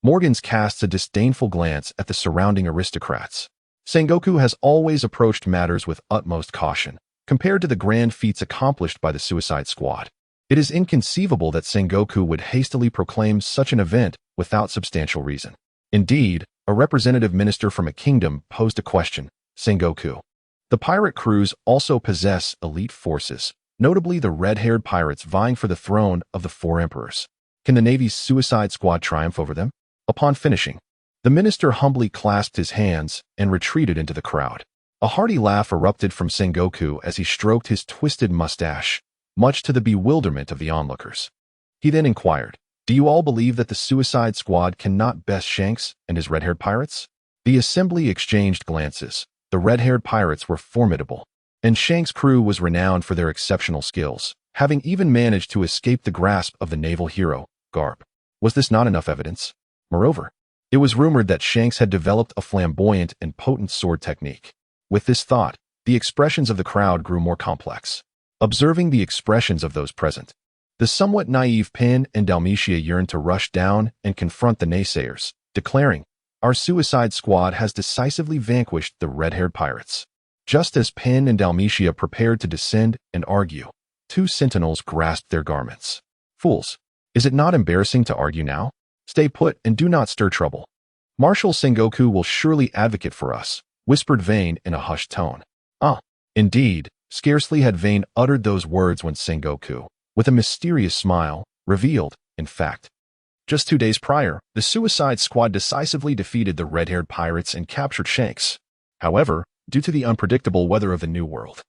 Morgans casts a disdainful glance at the surrounding aristocrats. Sengoku has always approached matters with utmost caution, compared to the grand feats accomplished by the Suicide Squad. It is inconceivable that Sengoku would hastily proclaim such an event without substantial reason. Indeed, a representative minister from a kingdom posed a question. "Sengoku, the pirate crews also possess elite forces, notably the red-haired pirates vying for the throne of the four emperors. Can the Navy's Suicide Squad triumph over them?" Upon finishing, the minister humbly clasped his hands and retreated into the crowd. A hearty laugh erupted from Sengoku as he stroked his twisted mustache, much to the bewilderment of the onlookers. He then inquired, "Do you all believe that the Suicide Squad cannot best Shanks and his red-haired pirates?" The assembly exchanged glances. The red-haired pirates were formidable, and Shanks' crew was renowned for their exceptional skills, having even managed to escape the grasp of the naval hero, Garp. Was this not enough evidence? Moreover, it was rumored that Shanks had developed a flamboyant and potent sword technique. With this thought, the expressions of the crowd grew more complex. Observing the expressions of those present, the somewhat naive Pen and Dalmesia yearned to rush down and confront the naysayers, declaring, "Our Suicide Squad has decisively vanquished the red-haired pirates." Just as Pen and Dalmesia prepared to descend and argue, two sentinels grasped their garments. "Fools, is it not embarrassing to argue now? Stay put and do not stir trouble. Marshal Sengoku will surely advocate for us," whispered Vane in a hushed tone. "Ah, indeed." Scarcely had Vane uttered those words when Sengoku, with a mysterious smile, revealed, in fact, just 2 days prior, the Suicide Squad decisively defeated the red-haired pirates and captured Shanks. However, due to the unpredictable weather of the New World,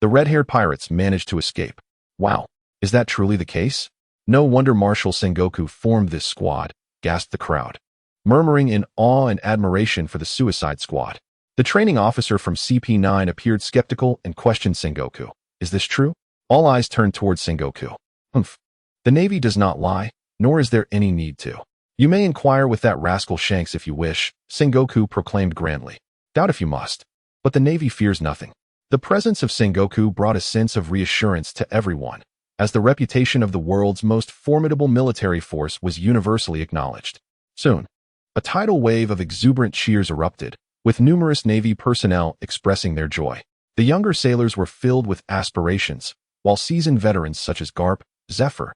the red-haired pirates managed to escape. "Wow, is that truly the case? No wonder Marshal Sengoku formed this squad," gasped the crowd, murmuring in awe and admiration for the Suicide Squad. The training officer from CP-9 appeared skeptical and questioned Sengoku. "Is this true?" All eyes turned towards Sengoku. "Humph. The Navy does not lie, nor is there any need to. You may inquire with that rascal Shanks if you wish," Sengoku proclaimed grandly. "Doubt if you must. But the Navy fears nothing." The presence of Sengoku brought a sense of reassurance to everyone, as the reputation of the world's most formidable military force was universally acknowledged. Soon, a tidal wave of exuberant cheers erupted, with numerous Navy personnel expressing their joy. The younger sailors were filled with aspirations, while seasoned veterans such as Garp, Zephyr.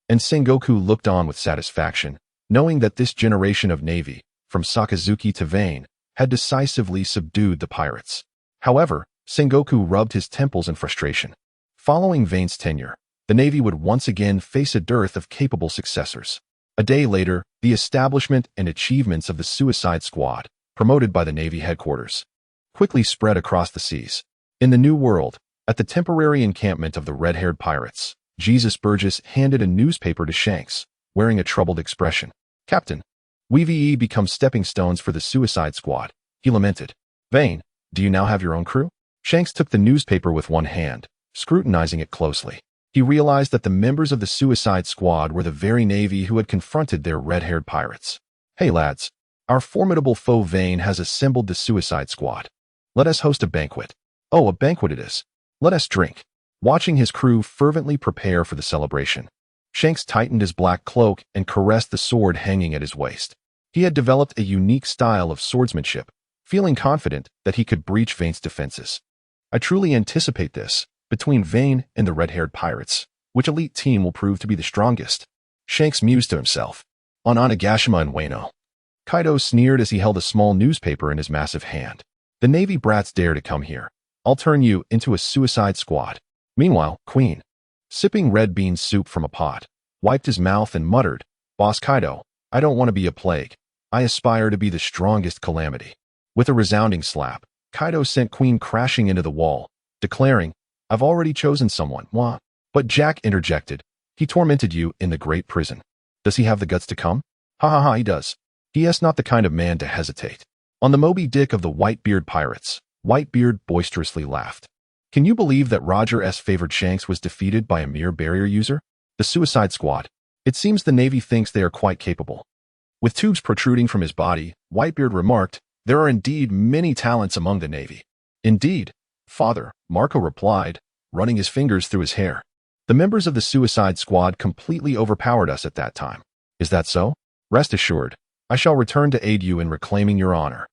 And Sengoku looked on with satisfaction, knowing that this generation of navy, from Sakazuki to Vane, had decisively subdued the pirates. However, Sengoku rubbed his temples in frustration. Following Vane's tenure, the navy would once again face a dearth of capable successors. A day later, the establishment and achievements of the Suicide Squad, promoted by the Navy headquarters, quickly spread across the seas. In the New World, at the temporary encampment of the red-haired pirates, Jesus Burgess handed a newspaper to Shanks, wearing a troubled expression. "Captain, we become stepping stones for the Suicide Squad," he lamented. "Vane, do you now have your own crew?" Shanks took the newspaper with one hand, scrutinizing it closely. He realized that the members of the Suicide Squad were the very Navy who had confronted their red-haired pirates. "Hey lads, our formidable foe Vane has assembled the Suicide Squad. Let us host a banquet." "Oh, a banquet it is. Let us drink." Watching his crew fervently prepare for the celebration, Shanks tightened his black cloak and caressed the sword hanging at his waist. He had developed a unique style of swordsmanship, feeling confident that he could breach Vane's defenses. "I truly anticipate this. Between Vane and the red-haired pirates, which elite team will prove to be the strongest?" Shanks mused to himself. "On Onigashima and Wano." Kaido sneered as he held a small newspaper in his massive hand. "The Navy brats dare to come here. I'll turn you into a Suicide Squad." Meanwhile, Queen, sipping red bean soup from a pot, wiped his mouth and muttered, "Boss Kaido, I don't want to be a plague. I aspire to be the strongest calamity." With a resounding slap, Kaido sent Queen crashing into the wall, declaring, "I've already chosen someone, wah." But Jack interjected, "He tormented you in the great prison. Does he have the guts to come?" "Ha ha ha, he does. He is not the kind of man to hesitate." On the Moby Dick of the Whitebeard pirates, Whitebeard boisterously laughed. "Can you believe that Roger S. favored Shanks was defeated by a mere barrier user? The Suicide Squad. It seems the Navy thinks they are quite capable." With tubes protruding from his body, Whitebeard remarked, "There are indeed many talents among the Navy." "Indeed, Father," Marco replied, running his fingers through his hair. "The members of the Suicide Squad completely overpowered us at that time." "Is that so? Rest assured, I shall return to aid you in reclaiming your honor."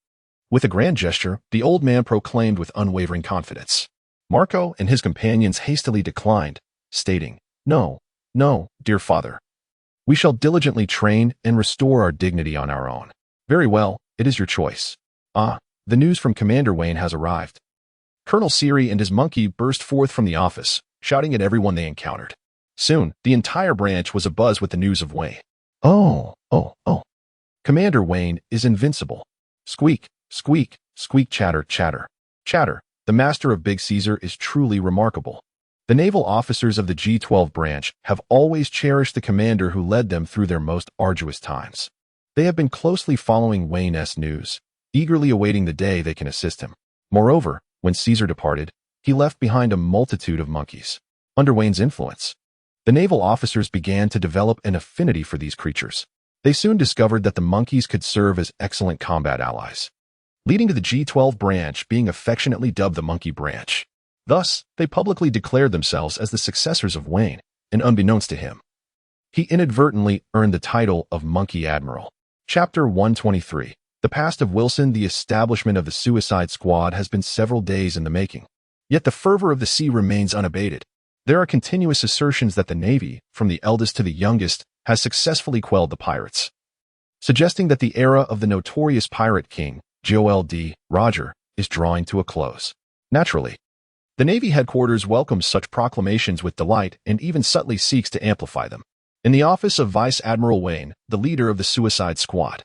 With a grand gesture, the old man proclaimed with unwavering confidence. Marco and his companions hastily declined, stating, "No, no, dear father. We shall diligently train and restore our dignity on our own." "Very well, it is your choice." "Ah, the news from Commander Wayne has arrived." Colonel Siri and his monkey burst forth from the office, shouting at everyone they encountered. Soon, the entire branch was abuzz with the news of Wayne. Oh. Commander Wayne is invincible. Squeak, squeak, squeak, chatter, chatter, chatter. The master of Big Caesar is truly remarkable. The naval officers of the G12 branch have always cherished the commander who led them through their most arduous times. They have been closely following Wayne's news, eagerly awaiting the day they can assist him. Moreover, when Caesar departed, he left behind a multitude of monkeys. Under Wayne's influence, the naval officers began to develop an affinity for these creatures. They soon discovered that the monkeys could serve as excellent combat allies, leading to the G12 branch being affectionately dubbed the Monkey Branch. Thus, they publicly declared themselves as the successors of Wayne, and unbeknownst to him, he inadvertently earned the title of Monkey Admiral. Chapter 123. The past of Wilson. The establishment of the Suicide Squad has been several days in the making. Yet the fervor of the sea remains unabated. There are continuous assertions that the Navy, from the eldest to the youngest, has successfully quelled the pirates, suggesting that the era of the notorious pirate king, Joel D. Roger, is drawing to a close. Naturally, the Navy headquarters welcomes such proclamations with delight and even subtly seeks to amplify them. In the office of Vice Admiral Wayne, the leader of the Suicide Squad,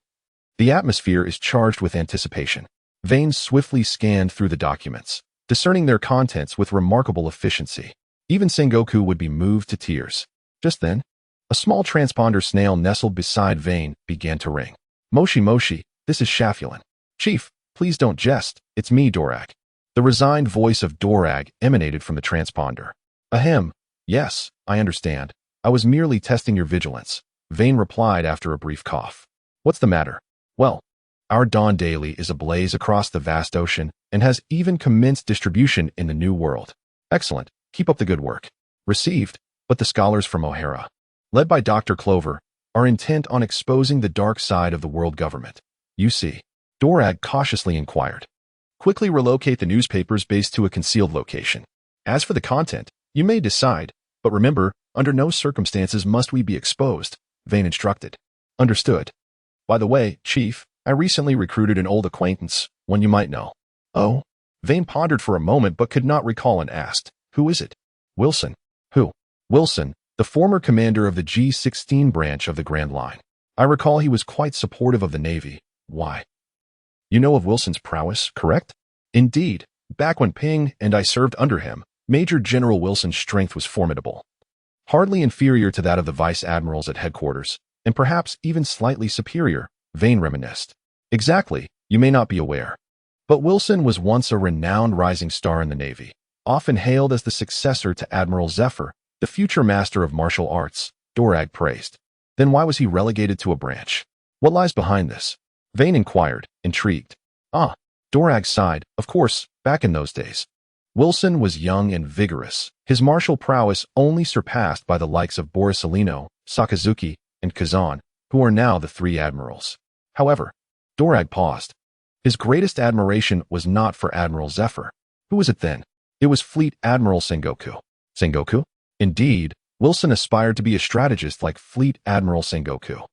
the atmosphere is charged with anticipation. Vane swiftly scanned through the documents, discerning their contents with remarkable efficiency. Even Sengoku would be moved to tears. Just then, a small transponder snail nestled beside Vane began to ring. "Moshi Moshi, this is Shafulin." "Chief, please don't jest. It's me, Dorag." The resigned voice of Dorag emanated from the transponder. "Ahem. Yes, I understand. I was merely testing your vigilance," Vane replied after a brief cough. "What's the matter?" "Well, our Dawn Daily is ablaze across the vast ocean and has even commenced distribution in the New World." "Excellent. Keep up the good work." "Received, but the scholars from O'Hara, led by Dr. Clover, are intent on exposing the dark side of the world government. You see," Dorag cautiously inquired. "Quickly relocate the newspapers base to a concealed location. As for the content, you may decide, but remember, Under no circumstances must we be exposed, Vane instructed. Understood. By the way, Chief, I recently recruited an old acquaintance, one you might know. Oh? Vane pondered for a moment but could not recall and asked, who is it? Wilson. Who? Wilson, the former commander of the G-16 branch of the Grand Line. I recall he was quite supportive of the Navy. Why? You know of Wilson's prowess, correct? Indeed, back when Ping and I served under him, Major General Wilson's strength was formidable. Hardly inferior to that of the vice admirals at headquarters, and perhaps even slightly superior, Vane reminisced. Exactly, you may not be aware. But Wilson was once a renowned rising star in the Navy, often hailed as the successor to Admiral Zephyr, the future master of martial arts, Dorag praised. Then why was he relegated to a branch? What lies behind this? Vane inquired, intrigued. Dorag sighed. Of course, back in those days. Wilson was young and vigorous, his martial prowess only surpassed by the likes of Borisolino, Sakazuki, and Kazan, who are now the three admirals. However, Dorag paused. His greatest admiration was not for Admiral Zephyr. Who was it then? It was Fleet Admiral Sengoku. Sengoku? Indeed, Wilson aspired to be a strategist like Fleet Admiral Sengoku.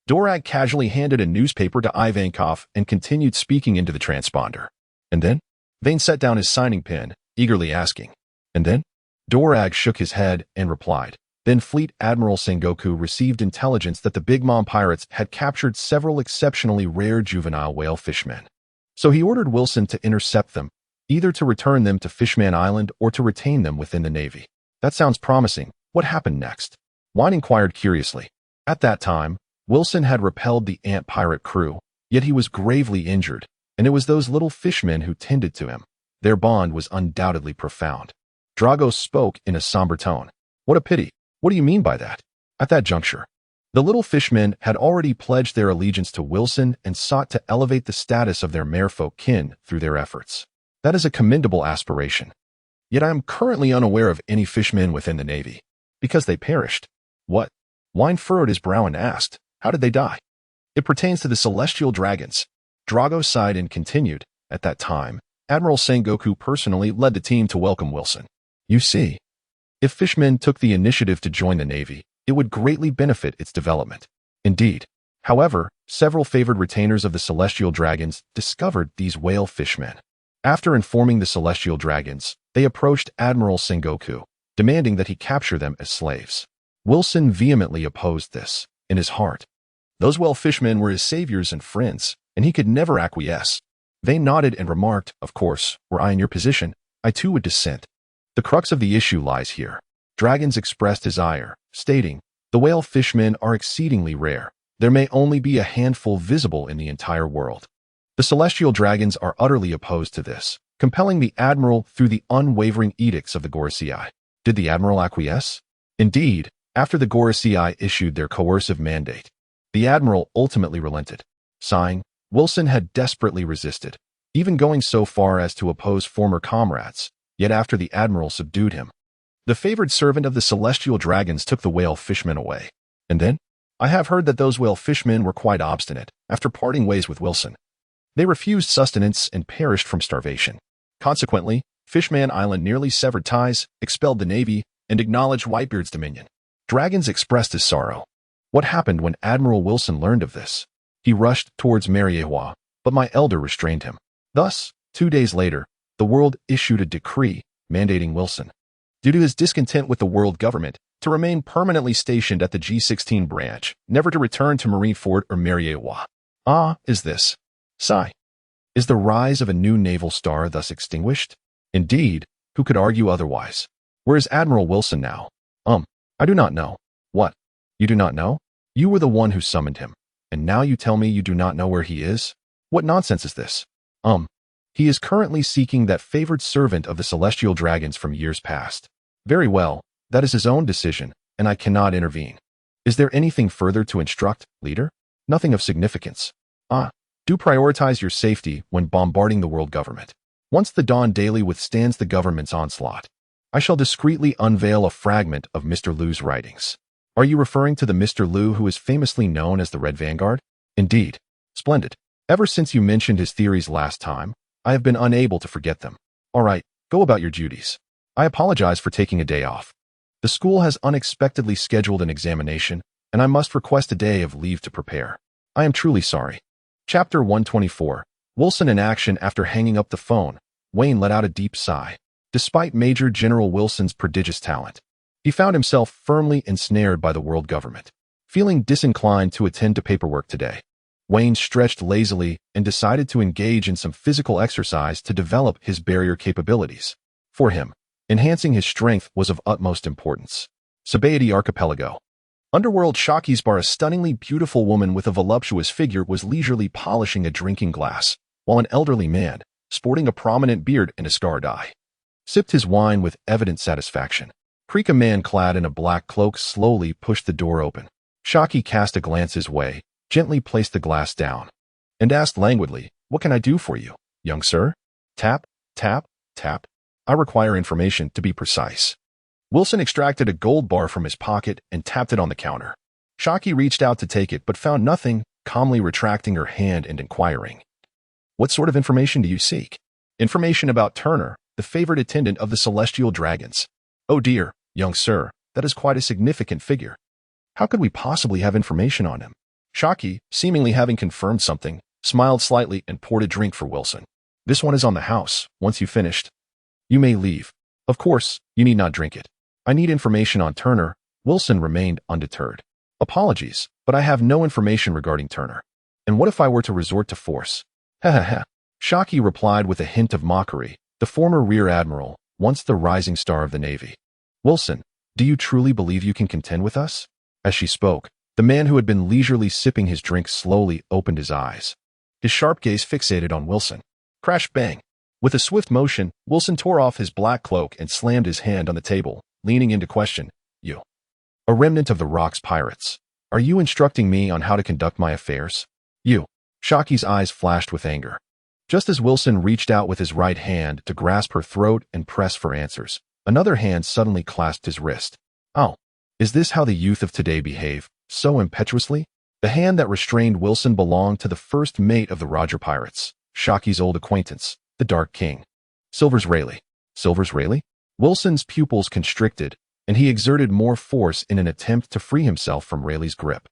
Dorag casually handed a newspaper to Ivankov and continued speaking into the transponder. And then? Vane set down his signing pen, eagerly asking. And then? Dorag shook his head and replied. Then Fleet Admiral Sengoku received intelligence that the Big Mom pirates had captured several exceptionally rare juvenile whale fishmen. So he ordered Wilson to intercept them, either to return them to Fishman Island or to retain them within the Navy. That sounds promising. What happened next? Wine inquired curiously. At that time, Wilson had repelled the ant pirate crew, yet he was gravely injured, and it was those little fishmen who tended to him. Their bond was undoubtedly profound. Dragos spoke in a somber tone. What a pity. What do you mean by that? At that juncture, the little fishmen had already pledged their allegiance to Wilson and sought to elevate the status of their merfolk kin through their efforts. That is a commendable aspiration. Yet I am currently unaware of any fishmen within the Navy. Because they perished. What? Wine furrowed his brow and asked, how did they die? It pertains to the celestial dragons. Drago sighed and continued. At that time, Admiral Sengoku personally led the team to welcome Wilson. You see, if fishmen took the initiative to join the Navy, it would greatly benefit its development. Indeed. However, several favored retainers of the celestial dragons discovered these whale fishmen. After informing the celestial dragons, they approached Admiral Sengoku, demanding that he capture them as slaves. Wilson vehemently opposed this, in his heart. Those whale fishmen were his saviors and friends, and he could never acquiesce. Vane nodded and remarked, of course, were I in your position, I too would dissent. The crux of the issue lies here. Dragons expressed his ire, stating, the whale fishmen are exceedingly rare. There may only be a handful visible in the entire world. The celestial dragons are utterly opposed to this, compelling the admiral through the unwavering edicts of the Gorosei. Did the admiral acquiesce? Indeed, after the Gorosei issued their coercive mandate, the admiral ultimately relented. Sighing, Wilson had desperately resisted, even going so far as to oppose former comrades, yet after the admiral subdued him, the favored servant of the celestial dragons took the whale fishmen away. And then? I have heard that those whale fishmen were quite obstinate after parting ways with Wilson. They refused sustenance and perished from starvation. Consequently, Fishman Island nearly severed ties, expelled the Navy, and acknowledged Whitebeard's dominion. Dragons expressed his sorrow. What happened when Admiral Wilson learned of this? He rushed towards Mariewa, but my elder restrained him. Thus, 2 days later, the world issued a decree mandating Wilson, due to his discontent with the world government, to remain permanently stationed at the G-16 branch, never to return to Marineford or Mariewa. Is this? Sigh. Is the rise of a new naval star thus extinguished? Indeed, who could argue otherwise? Where is Admiral Wilson now? I do not know. What? You do not know? You were the one who summoned him, and now you tell me you do not know where he is? What nonsense is this? He is currently seeking that favored servant of the celestial dragons from years past. Very well, that is his own decision, and I cannot intervene. Is there anything further to instruct, leader? Nothing of significance. Do prioritize your safety when bombarding the world government. Once the Dawn Daily withstands the government's onslaught, I shall discreetly unveil a fragment of Mr. Liu's writings. Are you referring to the Mr. Liu who is famously known as the Red Vanguard? Indeed. Splendid. Ever since you mentioned his theories last time, I have been unable to forget them. All right, go about your duties. I apologize for taking a day off. The school has unexpectedly scheduled an examination, and I must request a day of leave to prepare. I am truly sorry. Chapter 124. Wilson in action. After hanging up the phone, Wayne let out a deep sigh. Despite Major General Wilson's prodigious talent, he found himself firmly ensnared by the world government. Feeling disinclined to attend to paperwork today, Wayne stretched lazily and decided to engage in some physical exercise to develop his barrier capabilities. For him, enhancing his strength was of utmost importance. Sabaody Archipelago. Underworld Shaki's bar. A stunningly beautiful woman with a voluptuous figure was leisurely polishing a drinking glass, while an elderly man, sporting a prominent beard and a scarred eye, sipped his wine with evident satisfaction. Creak. A man clad in a black cloak slowly pushed the door open. Shaki cast a glance his way, gently placed the glass down, and asked languidly, "What can I do for you, young sir?" Tap, tap, tap. "I require information, to be precise." Wilson extracted a gold bar from his pocket and tapped it on the counter. Shaki reached out to take it but found nothing, calmly retracting her hand and inquiring, "What sort of information do you seek?" "Information about Turner, the favorite attendant of the Celestial Dragons." "Oh dear, young sir, that is quite a significant figure. How could we possibly have information on him?" Shaki, seemingly having confirmed something, smiled slightly and poured a drink for Wilson. "This one is on the house. Once you've finished, you may leave. Of course, you need not drink it. I need information on Turner." Wilson remained undeterred. "Apologies, but I have no information regarding Turner. And what if I were to resort to force?" "Ha ha ha." Shaki replied with a hint of mockery, the former Rear Admiral, once the rising star of the Navy. "Wilson, do you truly believe you can contend with us?" As she spoke, the man who had been leisurely sipping his drink slowly opened his eyes, his sharp gaze fixated on Wilson. Crash bang. With a swift motion, Wilson tore off his black cloak and slammed his hand on the table, leaning into question, "You, a remnant of the Rock's pirates, are you instructing me on how to conduct my affairs?" "You." Shaki's eyes flashed with anger. Just as Wilson reached out with his right hand to grasp her throat and press for answers, another hand suddenly clasped his wrist. "Oh, is this how the youth of today behave, so impetuously?" The hand that restrained Wilson belonged to the first mate of the Roger Pirates, Shaki's old acquaintance, the Dark King, Silvers Rayleigh. Silvers Rayleigh? Wilson's pupils constricted, and he exerted more force in an attempt to free himself from Rayleigh's grip.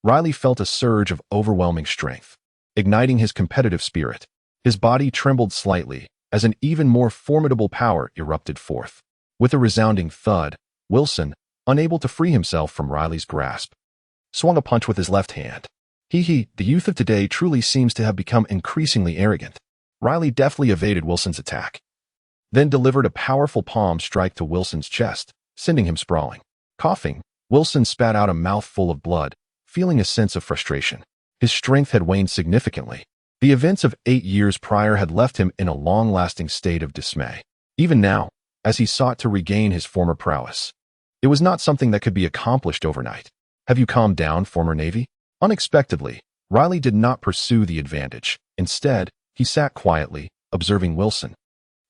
Riley felt a surge of overwhelming strength, igniting his competitive spirit. His body trembled slightly as an even more formidable power erupted forth. With a resounding thud, Wilson, unable to free himself from Riley's grasp, swung a punch with his left hand. The youth of today truly seems to have become increasingly arrogant. Riley deftly evaded Wilson's attack, then delivered a powerful palm strike to Wilson's chest, sending him sprawling. Coughing, Wilson spat out a mouthful of blood, feeling a sense of frustration. His strength had waned significantly. The events of 8 years prior had left him in a long-lasting state of dismay. Even now, as he sought to regain his former prowess, it was not something that could be accomplished overnight. "Have you calmed down, former Navy?" Unexpectedly, Riley did not pursue the advantage. Instead, he sat quietly, observing Wilson,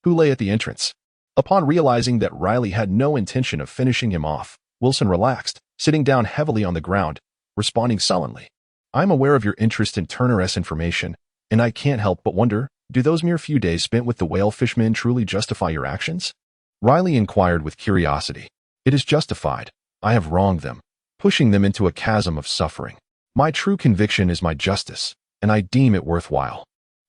who lay at the entrance. Upon realizing that Riley had no intention of finishing him off, Wilson relaxed, sitting down heavily on the ground, responding sullenly, "I'm aware of your interest in Turner's information, and I can't help but wonder, do those mere few days spent with the whale fishmen truly justify your actions?" Riley inquired with curiosity. "It is justified. I have wronged them, pushing them into a chasm of suffering. My true conviction is my justice, and I deem it worthwhile."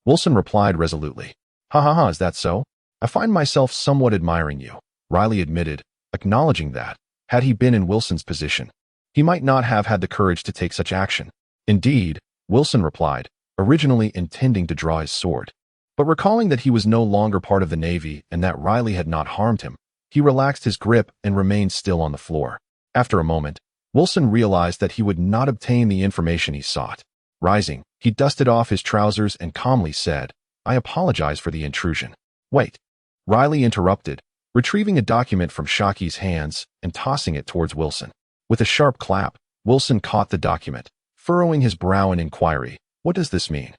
Wilson replied resolutely. "Ha ha ha, is that so? I find myself somewhat admiring you," Riley admitted, acknowledging that, had he been in Wilson's position, he might not have had the courage to take such action. "Indeed," Wilson replied, originally intending to draw his sword. But recalling that he was no longer part of the Navy and that Riley had not harmed him, he relaxed his grip and remained still on the floor. After a moment, Wilson realized that he would not obtain the information he sought. Rising, he dusted off his trousers and calmly said, "I apologize for the intrusion." "Wait." Riley interrupted, retrieving a document from Shaki's hands and tossing it towards Wilson. With a sharp clap, Wilson caught the document, furrowing his brow in inquiry. "What does this mean?"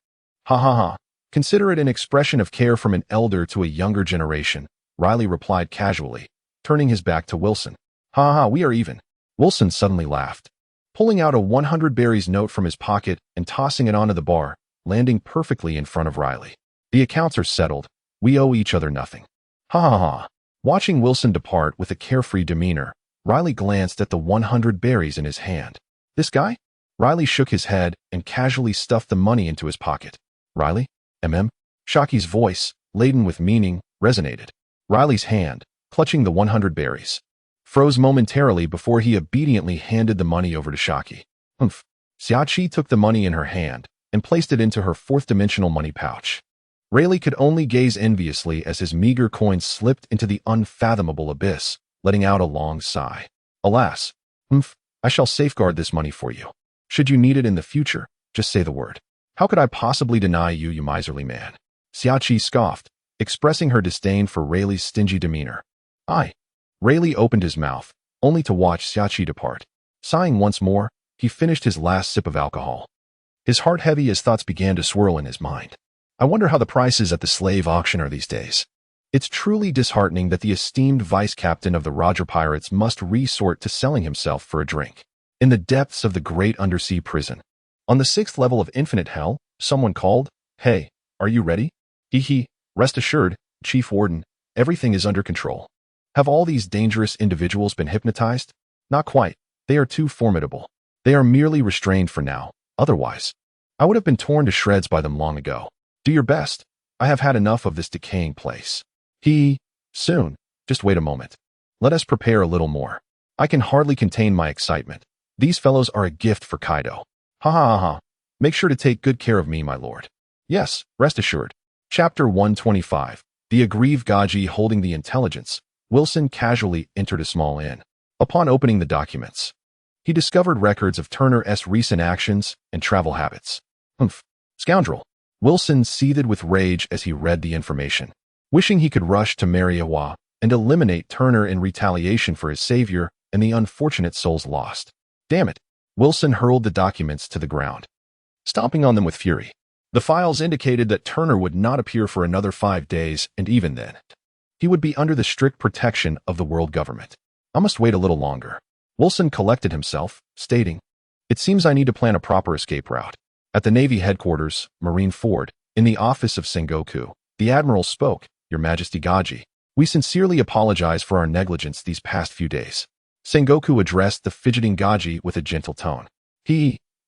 "Ha ha ha. Consider it an expression of care from an elder to a younger generation," Riley replied casually, turning his back to Wilson. "Ha ha, we are even." Wilson suddenly laughed, pulling out a 100 berries note from his pocket and tossing it onto the bar, landing perfectly in front of Riley. "The accounts are settled. We owe each other nothing." "Ha ha ha." Watching Wilson depart with a carefree demeanor, Riley glanced at the 100 berries in his hand. This guy? Riley shook his head and casually stuffed the money into his pocket. Riley? Shockey's voice, laden with meaning, resonated. Riley's hand, clutching the 100 berries, froze momentarily before he obediently handed the money over to Shockey. Humph. Xiaoqi took the money in her hand and placed it into her fourth-dimensional money pouch. Rayleigh could only gaze enviously as his meager coins slipped into the unfathomable abyss, letting out a long sigh. Alas. I shall safeguard this money for you. Should you need it in the future, just say the word. How could I possibly deny you, you miserly man? Xiaoqi scoffed, expressing her disdain for Rayleigh's stingy demeanor. Rayleigh opened his mouth, only to watch Xiaoqi depart. Sighing once more, he finished his last sip of alcohol. His heart heavy as thoughts began to swirl in his mind. I wonder how the prices at the slave auction are these days. It's truly disheartening that the esteemed vice-captain of the Roger Pirates must resort to selling himself for a drink. In the depths of the great undersea prison, on the 6th level of infinite hell, someone called, "Hey, are you ready?" Rest assured, Chief Warden, everything is under control. Have all these dangerous individuals been hypnotized? Not quite. They are too formidable. They are merely restrained for now. Otherwise, I would have been torn to shreds by them long ago. Do your best. I have had enough of this decaying place. Soon. Just wait a moment. Let us prepare a little more. I can hardly contain my excitement. These fellows are a gift for Kaido. Ha ha ha ha. Make sure to take good care of me, my lord. Yes, rest assured. Chapter 125. The aggrieved Gaji holding the intelligence. Wilson casually entered a small inn. Upon opening the documents, he discovered records of Turner's recent actions and travel habits. Scoundrel. Wilson seethed with rage as he read the information, wishing he could rush to Mariawa and eliminate Turner in retaliation for his savior and the unfortunate souls lost. Damn it. Wilson hurled the documents to the ground, stomping on them with fury. The files indicated that Turner would not appear for another 5 days, and even then, he would be under the strict protection of the world government. I must wait a little longer. Wilson collected himself, stating, It seems I need to plan a proper escape route. At the Navy headquarters, Marine Ford, in the office of Sengoku, the Admiral spoke, Your Majesty Gaji, we sincerely apologize for our negligence these past few days. Sengoku addressed the fidgeting Gaji with a gentle tone.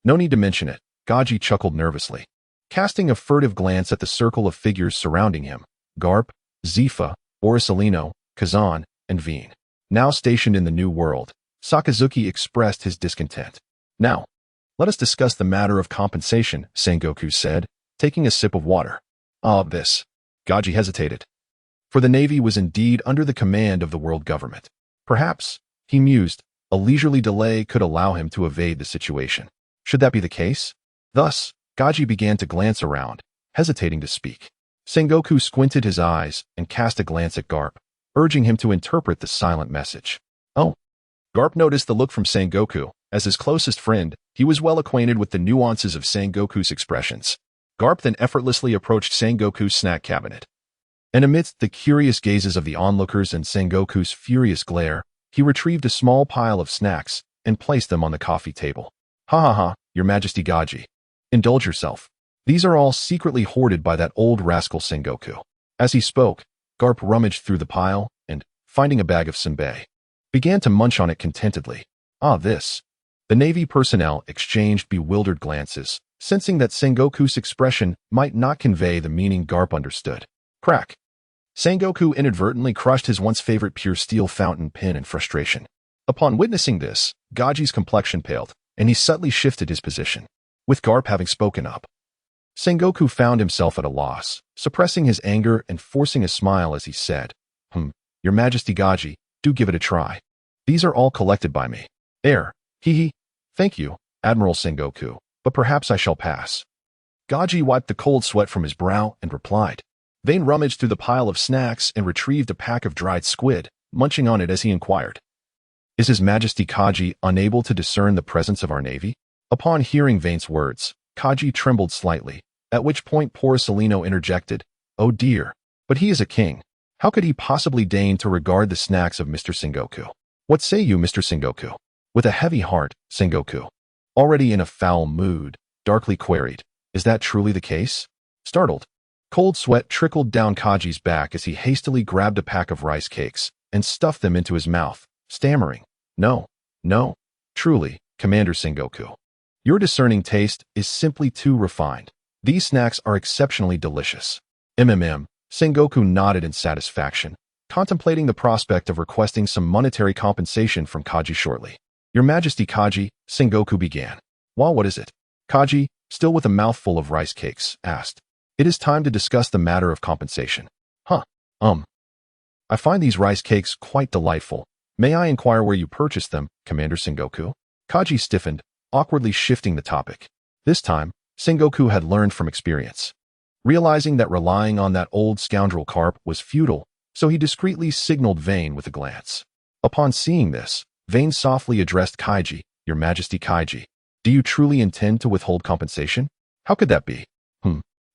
No need to mention it, Gaji chuckled nervously, casting a furtive glance at the circle of figures surrounding him, Garp, Zifa, Orisolino, Kazan, and Veen. Now stationed in the New World, Sakazuki expressed his discontent. Now, let us discuss the matter of compensation, Sengoku said, taking a sip of water. This. Gaji hesitated. For the Navy was indeed under the command of the world government. Perhaps, he mused, a leisurely delay could allow him to evade the situation. Should that be the case? Thus, Gaji began to glance around, hesitating to speak. Sengoku squinted his eyes and cast a glance at Garp, urging him to interpret the silent message. Oh. Garp noticed the look from Sengoku. As his closest friend, he was well acquainted with the nuances of Sengoku's expressions. Garp then effortlessly approached Sengoku's snack cabinet. And amidst the curious gazes of the onlookers and Sengoku's furious glare, he retrieved a small pile of snacks and placed them on the coffee table. Ha ha ha, Your Majesty Gaji. Indulge yourself. These are all secretly hoarded by that old rascal Sengoku. As he spoke, Garp rummaged through the pile and, finding a bag of senbei, began to munch on it contentedly. This. The Navy personnel exchanged bewildered glances, sensing that Sengoku's expression might not convey the meaning Garp understood. Crack. Sengoku inadvertently crushed his once favorite pure steel fountain pen in frustration. Upon witnessing this, Gaji's complexion paled, and he subtly shifted his position. With Garp having spoken up, Sengoku found himself at a loss, suppressing his anger and forcing a smile as he said, Your Majesty Gaji, do give it a try. These are all collected by me. Thank you, Admiral Sengoku, but perhaps I shall pass. Gaji wiped the cold sweat from his brow and replied. Vane rummaged through the pile of snacks and retrieved a pack of dried squid, munching on it as he inquired. Is His Majesty Kaji unable to discern the presence of our navy? Upon hearing Vane's words, Kaji trembled slightly, at which point Porisolino interjected, Oh dear, but he is a king. How could he possibly deign to regard the snacks of Mr. Sengoku? What say you, Mr. Sengoku? With a heavy heart, Sengoku, already in a foul mood, darkly queried, Is that truly the case? Startled, Cold sweat trickled down Kaji's back as he hastily grabbed a pack of rice cakes and stuffed them into his mouth, stammering, "No, no, truly, Commander Sengoku. Your discerning taste is simply too refined. These snacks are exceptionally delicious." Sengoku nodded in satisfaction, contemplating the prospect of requesting some monetary compensation from Kaji shortly. "Your Majesty Kaji," Sengoku began. "Well, what is it?" Kaji, still with a mouthful of rice cakes, asked. "It is time to discuss the matter of compensation." "Huh, I find these rice cakes quite delightful. May I inquire where you purchased them, Commander Sengoku?" Kaji stiffened, awkwardly shifting the topic. This time, Sengoku had learned from experience. Realizing that relying on that old scoundrel Carp was futile, so he discreetly signaled Vane with a glance. Upon seeing this, Vane softly addressed Kaiji, "Your Majesty Kaiji, do you truly intend to withhold compensation? How could that be?"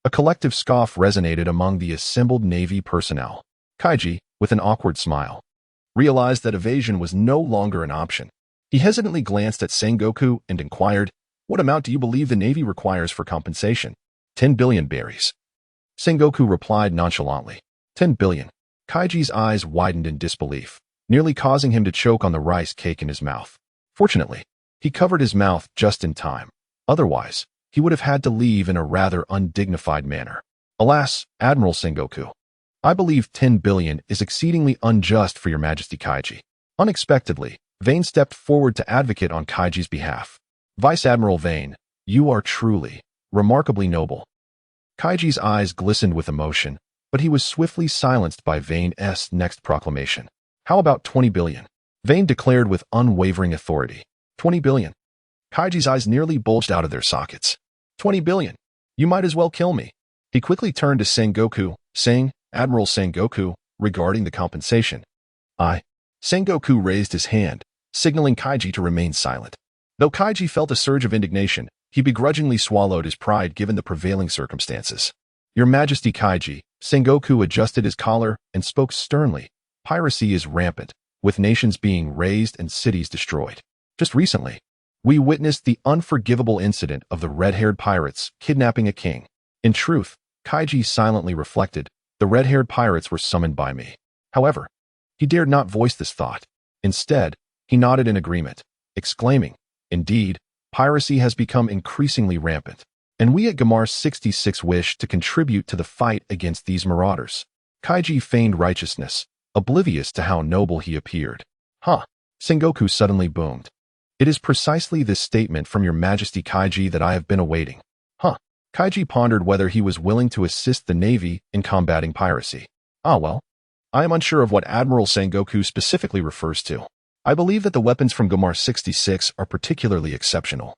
A collective scoff resonated among the assembled Navy personnel. Kaiji, with an awkward smile, realized that evasion was no longer an option. He hesitantly glanced at Sengoku and inquired, "What amount do you believe the Navy requires for compensation?" 10 billion berries. Sengoku replied nonchalantly. 10 billion. Kaiji's eyes widened in disbelief, nearly causing him to choke on the rice cake in his mouth. Fortunately, he covered his mouth just in time. Otherwise, he would have had to leave in a rather undignified manner. "Alas, Admiral Sengoku, I believe 10 billion is exceedingly unjust for your Majesty Kaiji." Unexpectedly, Vane stepped forward to advocate on Kaiji's behalf. "Vice Admiral Vane, you are truly, remarkably noble." Kaiji's eyes glistened with emotion, but he was swiftly silenced by Vane's next proclamation. "How about 20 billion? Vane declared with unwavering authority. 20 billion. Kaiji's eyes nearly bulged out of their sockets. 20 billion. You might as well kill me. He quickly turned to Sengoku, saying, "Admiral Sengoku, regarding the compensation." Sengoku raised his hand, signaling Kaiji to remain silent. Though Kaiji felt a surge of indignation, he begrudgingly swallowed his pride given the prevailing circumstances. "Your Majesty Kaiji," Sengoku adjusted his collar and spoke sternly, "piracy is rampant, with nations being razed and cities destroyed. Just recently, we witnessed the unforgivable incident of the red-haired pirates kidnapping a king. In truth," Kaiji silently reflected, "the red-haired pirates were summoned by me." However, he dared not voice this thought. Instead, he nodded in agreement, exclaiming, "Indeed, piracy has become increasingly rampant, and we at Gamar 66 wish to contribute to the fight against these marauders." Kaiji feigned righteousness, oblivious to how noble he appeared. Sengoku suddenly boomed. "It is precisely this statement from your Majesty Kaiji that I have been awaiting." Kaiji pondered whether he was willing to assist the Navy in combating piracy. Well, I am unsure of what Admiral Sengoku specifically refers to. I believe that the weapons from Gamar 66 are particularly exceptional,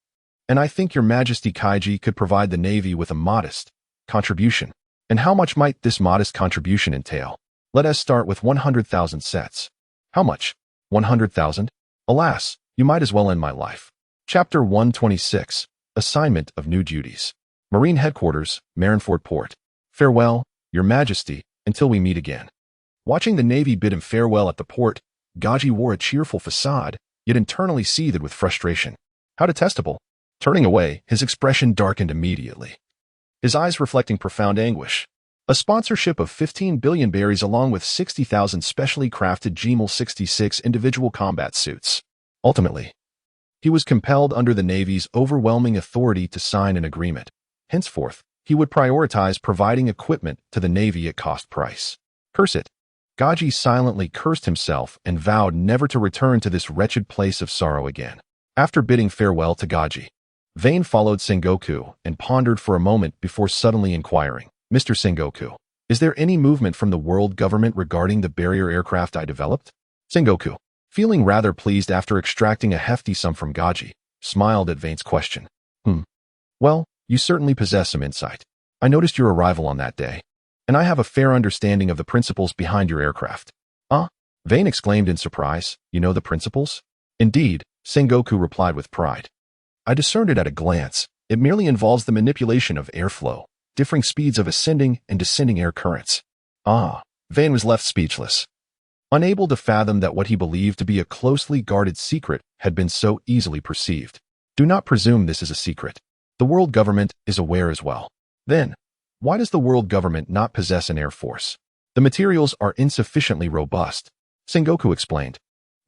and I think your Majesty Kaiji could provide the Navy with a modest contribution. And how much might this modest contribution entail? Let us start with 100,000 sets. How much? 100,000? Alas, you might as well end my life. Chapter 126, Assignment of New Duties. Marine Headquarters, Marineford Port. "Farewell, your Majesty, until we meet again." Watching the Navy bid him farewell at the port, Kaiji wore a cheerful facade, yet internally seethed with frustration. How detestable. Turning away, his expression darkened immediately, his eyes reflecting profound anguish. A sponsorship of 15 billion berries along with 60,000 specially crafted Gmal 66 individual combat suits. Ultimately, he was compelled under the Navy's overwhelming authority to sign an agreement. Henceforth, he would prioritize providing equipment to the Navy at cost price. Curse it. Kaiji silently cursed himself and vowed never to return to this wretched place of sorrow again. After bidding farewell to Kaiji, Vane followed Sengoku and pondered for a moment before suddenly inquiring, "Mr. Sengoku, is there any movement from the world government regarding the barrier aircraft I developed?" Sengoku, feeling rather pleased after extracting a hefty sum from Kaiji, smiled at Vane's question. Well, you certainly possess some insight. I noticed your arrival on that day, and I have a fair understanding of the principles behind your aircraft." Vane exclaimed in surprise. "You know the principles?" "Indeed," Sengoku replied with pride. "I discerned it at a glance. It merely involves the manipulation of airflow, differing speeds of ascending and descending air currents." Vane was left speechless, unable to fathom that what he believed to be a closely guarded secret had been so easily perceived. "Do not presume this is a secret. The world government is aware as well." "Then, Why does the world government not possess an air force? The materials are insufficiently robust, Sengoku explained.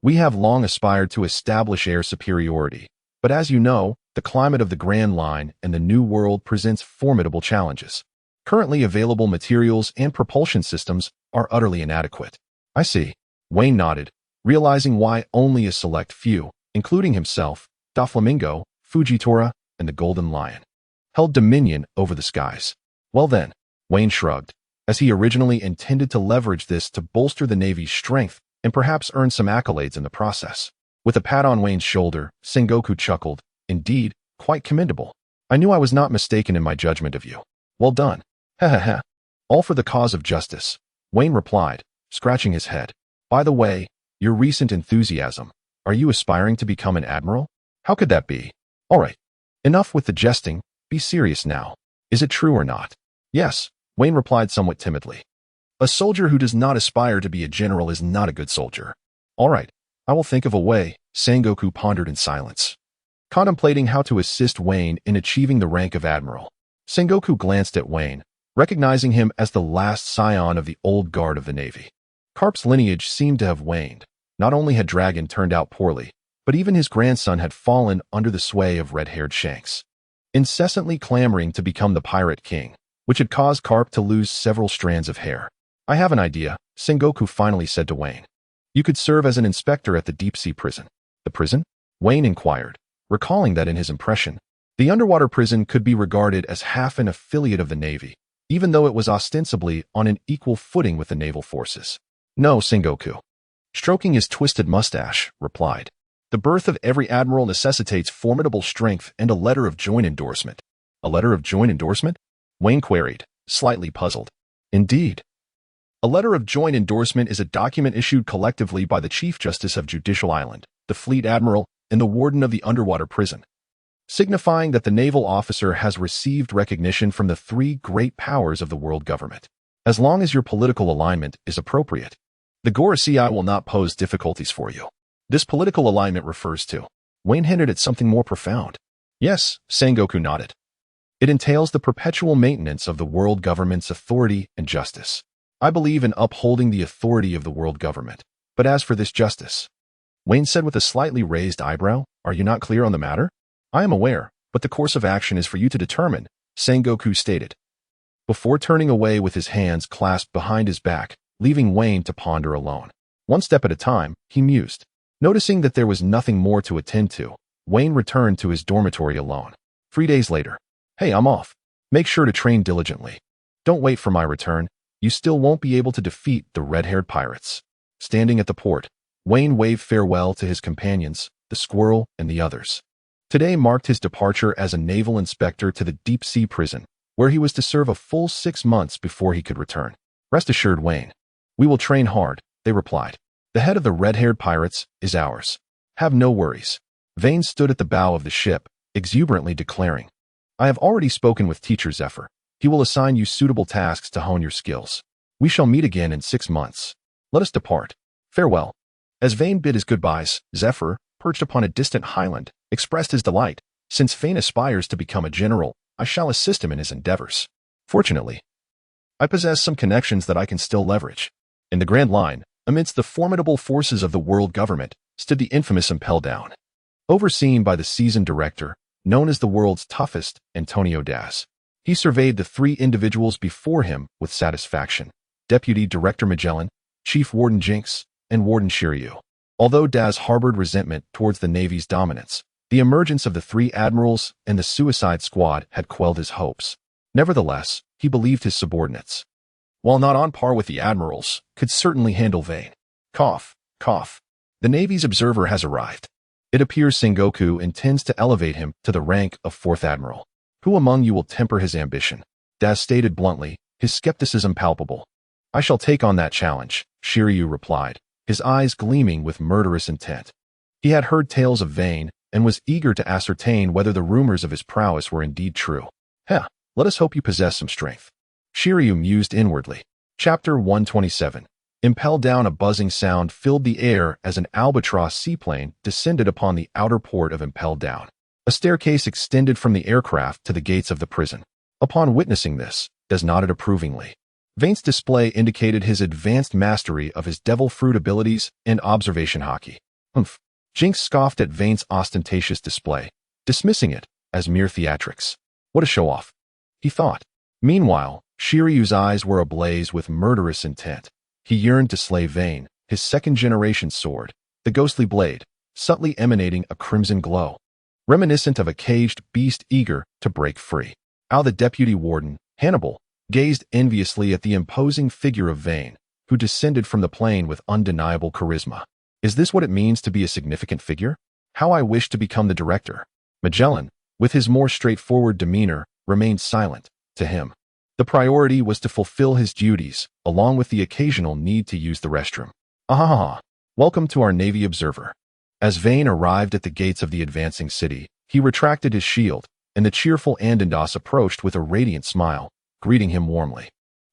We have long aspired to establish air superiority, but as you know, the climate of the Grand Line and the New World presents formidable challenges. Currently available materials and propulsion systems are utterly inadequate. I see. Wayne nodded, realizing why only a select few, including himself, Doflamingo, Fujitora, and the Golden Lion, held dominion over the skies. Well then, Wayne shrugged, as he originally intended to leverage this to bolster the Navy's strength and perhaps earn some accolades in the process. With a pat on Wayne's shoulder, Sengoku chuckled, indeed, quite commendable. I knew I was not mistaken in my judgment of you. Well done. Ha ha ha. All for the cause of justice, Wayne replied, scratching his head. By the way, your recent enthusiasm, are you aspiring to become an admiral? How could that be? All right. Enough with the jesting, be serious now. Is it true or not? Yes, Wayne replied somewhat timidly. A soldier who does not aspire to be a general is not a good soldier. All right, I will think of a way, Sengoku pondered in silence, contemplating how to assist Wayne in achieving the rank of admiral. Sengoku glanced at Wayne, recognizing him as the last scion of the old guard of the Navy. Carp's lineage seemed to have waned. Not only had Dragon turned out poorly, but even his grandson had fallen under the sway of red-haired Shanks, incessantly clamoring to become the pirate king, which had caused Carp to lose several strands of hair. I have an idea, Sengoku finally said to Wayne. You could serve as an inspector at the deep-sea prison. The prison? Wayne inquired, recalling that in his impression, the underwater prison could be regarded as half an affiliate of the Navy, even though it was ostensibly on an equal footing with the naval forces. No, Sengoku, stroking his twisted mustache, replied. The birth of every admiral necessitates formidable strength and a letter of joint endorsement. A letter of joint endorsement? Wayne queried, slightly puzzled. Indeed. A letter of joint endorsement is a document issued collectively by the Chief Justice of Judicial Island, the Fleet Admiral, and the Warden of the Underwater Prison, signifying that the naval officer has received recognition from the three great powers of the world government. As long as your political alignment is appropriate, the Gorosei will not pose difficulties for you. This political alignment refers to. Wayne hinted at something more profound. Yes, Sengoku nodded. It entails the perpetual maintenance of the world government's authority and justice. I believe in upholding the authority of the world government. But as for this justice, Wayne said with a slightly raised eyebrow, are you not clear on the matter? I am aware, but the course of action is for you to determine, Sengoku stated, before turning away with his hands clasped behind his back, leaving Wayne to ponder alone. One step at a time, he mused. Noticing that there was nothing more to attend to, Wayne returned to his dormitory alone. 3 days later. Hey, I'm off. Make sure to train diligently. Don't wait for my return. You still won't be able to defeat the red-haired pirates. Standing at the port, Wayne waved farewell to his companions, the squirrel and the others. Today marked his departure as a naval inspector to the deep-sea prison, where he was to serve a full 6 months before he could return. Rest assured, Wayne. We will train hard, they replied. The head of the red-haired pirates is ours. Have no worries. Vane stood at the bow of the ship, exuberantly declaring, I have already spoken with Teacher Zephyr. He will assign you suitable tasks to hone your skills. We shall meet again in 6 months. Let us depart. Farewell. As Vane bid his goodbyes, Zephyr, perched upon a distant highland, expressed his delight. Since Vane aspires to become a general, I shall assist him in his endeavors. Fortunately, I possess some connections that I can still leverage. In the Grand Line, amidst the formidable forces of the world government, stood the infamous Impel Down. Overseen by the seasoned director, known as the world's toughest, Antonio Daz. He surveyed the 3 individuals before him with satisfaction. Deputy Director Magellan, Chief Warden Jinx, and Warden Shiryu. Although Daz harbored resentment towards the Navy's dominance, the emergence of the 3 admirals and the Suicide Squad had quelled his hopes. Nevertheless, he believed his subordinates, while not on par with the admirals, could certainly handle Vane. Cough, cough. The Navy's observer has arrived. It appears Sengoku intends to elevate him to the rank of 4th Admiral. Who among you will temper his ambition? Daz stated bluntly, his skepticism palpable. I shall take on that challenge, Shiryu replied, his eyes gleaming with murderous intent. He had heard tales of Vane and was eager to ascertain whether the rumors of his prowess were indeed true. Heh, let us hope you possess some strength. Shiryu mused inwardly. Chapter 127. Impelled down, a buzzing sound filled the air as an albatross seaplane descended upon the outer port of Impelled Down. A staircase extended from the aircraft to the gates of the prison. Upon witnessing this, Des nodded approvingly. Vane's display indicated his advanced mastery of his devil fruit abilities and observation hockey. Humph. Jinx scoffed at Vane's ostentatious display, dismissing it as mere theatrics. What a show-off, he thought. Meanwhile, Shiryu's eyes were ablaze with murderous intent. He yearned to slay Vane, his second-generation sword, the ghostly blade, subtly emanating a crimson glow, reminiscent of a caged beast eager to break free. How the deputy warden, Hannibal, gazed enviously at the imposing figure of Vane, who descended from the plane with undeniable charisma. Is this what it means to be a significant figure? How I wish to become the director. Magellan, with his more straightforward demeanor, remained silent. To him, the priority was to fulfill his duties, along with the occasional need to use the restroom. Ahaha! Welcome to our Navy observer. As Vane arrived at the gates of the advancing city, he retracted his shield, and the cheerful Andandas approached with a radiant smile, greeting him warmly.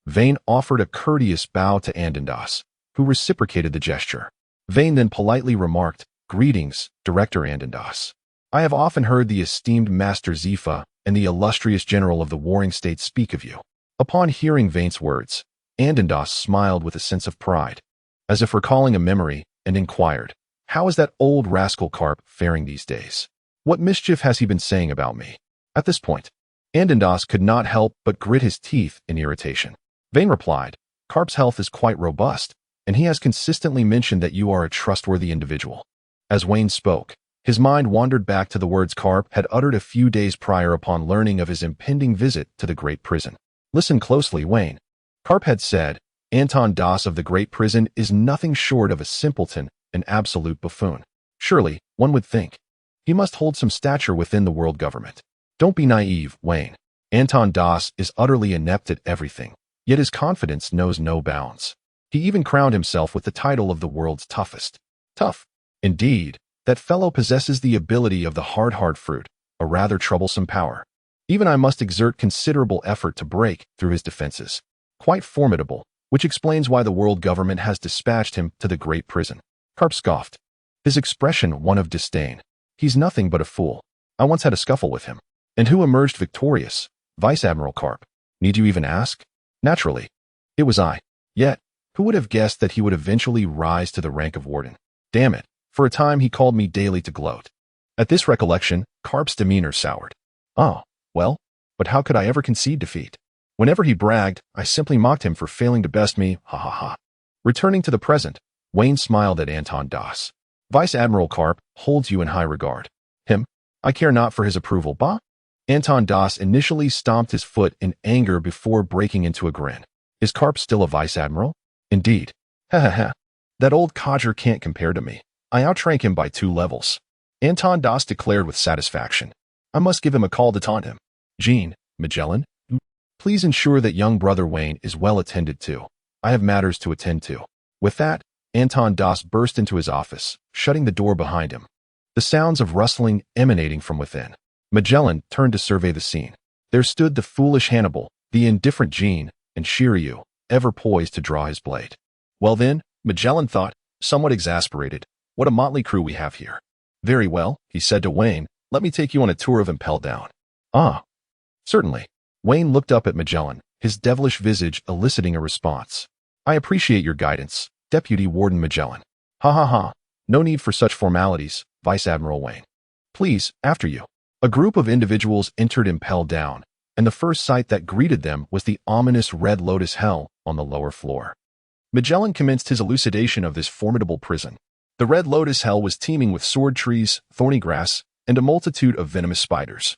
Vane offered a courteous bow to Andandas, who reciprocated the gesture. Vane then politely remarked, "Greetings, Director Andandas. I have often heard the esteemed Master Zifa and the illustrious General of the Warring States speak of you." Upon hearing Vane's words, Andandas smiled with a sense of pride, as if recalling a memory, and inquired, "How is that old rascal Carp faring these days? What mischief has he been saying about me?" At this point, Andandas could not help but grit his teeth in irritation. Vane replied, "Carp's health is quite robust, and he has consistently mentioned that you are a trustworthy individual." As Wayne spoke, his mind wandered back to the words Carp had uttered a few days prior upon learning of his impending visit to the Great Prison. Listen closely, Wayne. Carp had said, "Anton Das of the Great Prison is nothing short of a simpleton, an absolute buffoon." Surely, one would think, he must hold some stature within the world government. Don't be naive, Wayne. Anton Das is utterly inept at everything, yet his confidence knows no bounds. He even crowned himself with the title of the world's toughest. Tough. Indeed, that fellow possesses the ability of the hard fruit, a rather troublesome power. Even I must exert considerable effort to break through his defenses. Quite formidable, which explains why the world government has dispatched him to the Great Prison. Carp scoffed, his expression one of disdain. He's nothing but a fool. I once had a scuffle with him. And who emerged victorious? Vice Admiral Carp. Need you even ask? Naturally. It was I. Yet, who would have guessed that he would eventually rise to the rank of warden? Damn it. For a time he called me daily to gloat. At this recollection, Carp's demeanor soured. Oh, well, but how could I ever concede defeat? Whenever he bragged, I simply mocked him for failing to best me, ha ha ha. Returning to the present, Wayne smiled at Anton Das. Vice Admiral Carp holds you in high regard. Him? I care not for his approval, bah? Anton Das initially stomped his foot in anger before breaking into a grin. Is Carp still a vice admiral? Indeed. Ha ha ha. That old codger can't compare to me. I outrank him by 2 levels. Anton Das declared with satisfaction. I must give him a call to taunt him. Jean, Magellan, please ensure that young brother Wayne is well attended to. I have matters to attend to. With that, Anton Das burst into his office, shutting the door behind him, the sounds of rustling emanating from within. Magellan turned to survey the scene. There stood the foolish Hannibal, the indifferent Jean, and Shiryu, ever poised to draw his blade. Well then, Magellan thought, somewhat exasperated, what a motley crew we have here. Very well, he said to Wayne, let me take you on a tour of Impel Down. Ah, certainly. Wayne looked up at Magellan, his devilish visage eliciting a response. I appreciate your guidance, Deputy Warden Magellan. Ha ha ha. No need for such formalities, Vice Admiral Wayne. Please, after you. A group of individuals entered Impel Down, and the first sight that greeted them was the ominous Red Lotus Hell on the lower floor. Magellan commenced his elucidation of this formidable prison. The Red Lotus Hell was teeming with sword trees, thorny grass, and a multitude of venomous spiders,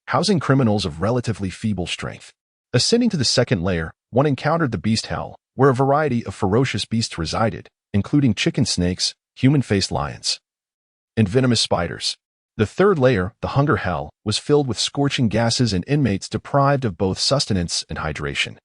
housing criminals of relatively feeble strength. Ascending to the second layer, one encountered the Beast Hell, where a variety of ferocious beasts resided, including chicken snakes, human-faced lions, and venomous spiders. The third layer, the Hunger Hell, was filled with scorching gases and inmates deprived of both sustenance and hydration,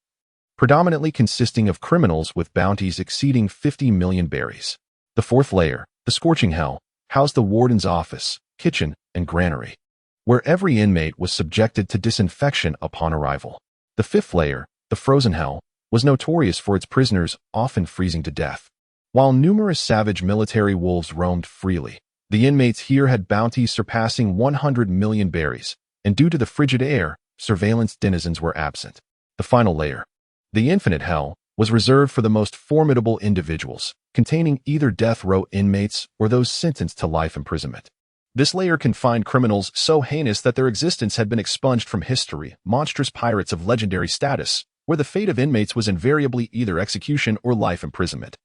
predominantly consisting of criminals with bounties exceeding 50 million berries. The fourth layer, the Scorching Hell, housed the warden's office, kitchen, and granary, where every inmate was subjected to disinfection upon arrival. The fifth layer, the Frozen Hell, was notorious for its prisoners often freezing to death. While numerous savage military wolves roamed freely, the inmates here had bounties surpassing 100 million berries, and due to the frigid air, surveillance denizens were absent. The final layer, the infinite hell, was reserved for the most formidable individuals, containing either death row inmates or those sentenced to life imprisonment. This layer confined criminals so heinous that their existence had been expunged from history, monstrous pirates of legendary status, where the fate of inmates was invariably either execution or life imprisonment.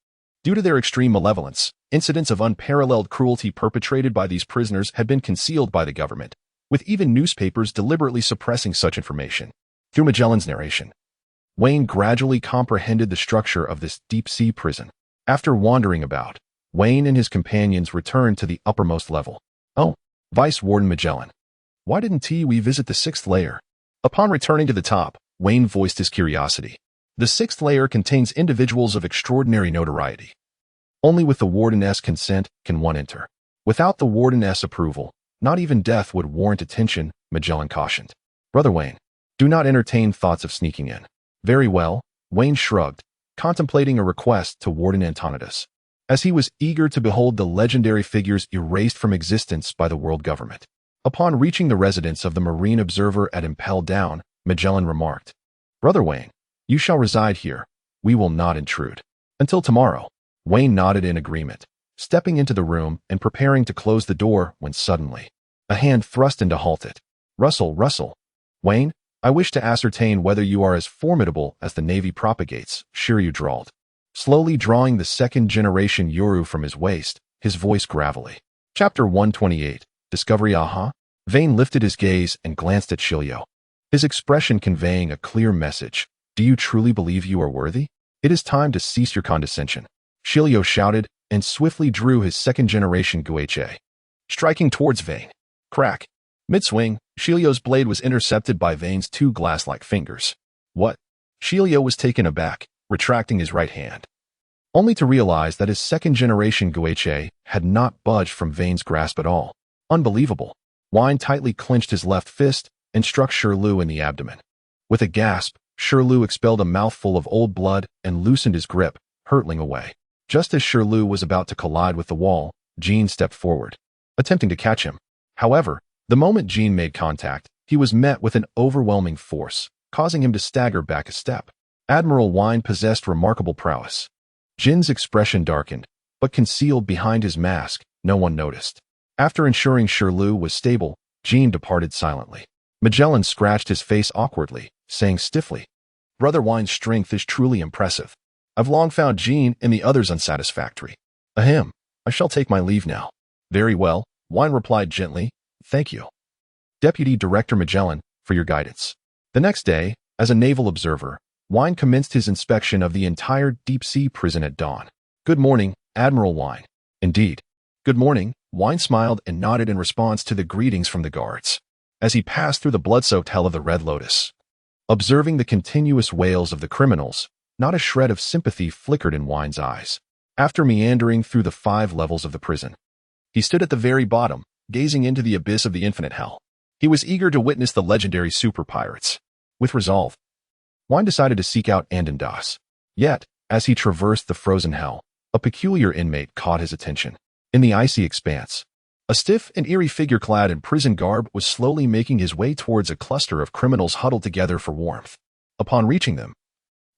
Due to their extreme malevolence, incidents of unparalleled cruelty perpetrated by these prisoners had been concealed by the government, with even newspapers deliberately suppressing such information. Through Magellan's narration, Wayne gradually comprehended the structure of this deep-sea prison. After wandering about, Wayne and his companions returned to the uppermost level. Oh, Vice Warden Magellan, why didn't we visit the 6th layer? Upon returning to the top, Wayne voiced his curiosity. The 6th layer contains individuals of extraordinary notoriety. Only with the Warden's consent can one enter. Without the Warden's approval, not even death would warrant attention, Magellan cautioned. Brother Wayne, do not entertain thoughts of sneaking in. Very well, Wayne shrugged, contemplating a request to Warden Antonidas, as he was eager to behold the legendary figures erased from existence by the world government. Upon reaching the residence of the Marine Observer at Impel Down, Magellan remarked, Brother Wayne, you shall reside here. We will not intrude. Until tomorrow. Wayne nodded in agreement, stepping into the room and preparing to close the door when suddenly a hand thrust in to halt it. Russell. Wayne, I wish to ascertain whether you are as formidable as the Navy propagates, Shiryu drawled, slowly drawing the 2nd-generation Yoru from his waist, his voice gravelly. Chapter 128, Discovery Aha? Vane lifted his gaze and glanced at Shiryu, his expression conveying a clear message. Do you truly believe you are worthy? It is time to cease your condescension. Shiryu shouted and swiftly drew his 2nd-generation Guiche, striking towards Vane. Crack. Mid-swing, Shilyu's blade was intercepted by Vane's 2 glass-like fingers. What? Shiryu was taken aback, retracting his right hand, only to realize that his 2nd-generation Guiche had not budged from Vane's grasp at all. Unbelievable. Wine tightly clenched his left fist and struck Shiryu in the abdomen. With a gasp, Shiryu expelled a mouthful of old blood and loosened his grip, hurtling away. Just as Shiryu was about to collide with the wall, Jean stepped forward, attempting to catch him. However, the moment Jean made contact, he was met with an overwhelming force, causing him to stagger back a step. Admiral Wine possessed remarkable prowess. Jin's expression darkened, but concealed behind his mask, no one noticed. After ensuring Shiryu was stable, Jean departed silently. Magellan scratched his face awkwardly, saying stiffly, Brother Wine's strength is truly impressive. I've long found Jean and the others unsatisfactory. Ahem, I shall take my leave now. Very well, Wine replied gently, thank you, Deputy Director Magellan, for your guidance. The next day, as a naval observer, Wine commenced his inspection of the entire deep-sea prison at dawn. Good morning, Admiral Wine. Indeed. Good morning, Wine smiled and nodded in response to the greetings from the guards, as he passed through the blood-soaked hell of the Red Lotus. Observing the continuous wails of the criminals, not a shred of sympathy flickered in Wine's eyes. After meandering through the 5 levels of the prison, he stood at the very bottom, gazing into the abyss of the infinite hell. He was eager to witness the legendary super pirates. With resolve, Wine decided to seek out Andandas. Yet, as he traversed the frozen hell, a peculiar inmate caught his attention. In the icy expanse, a stiff and eerie figure clad in prison garb was slowly making his way towards a cluster of criminals huddled together for warmth. Upon reaching them,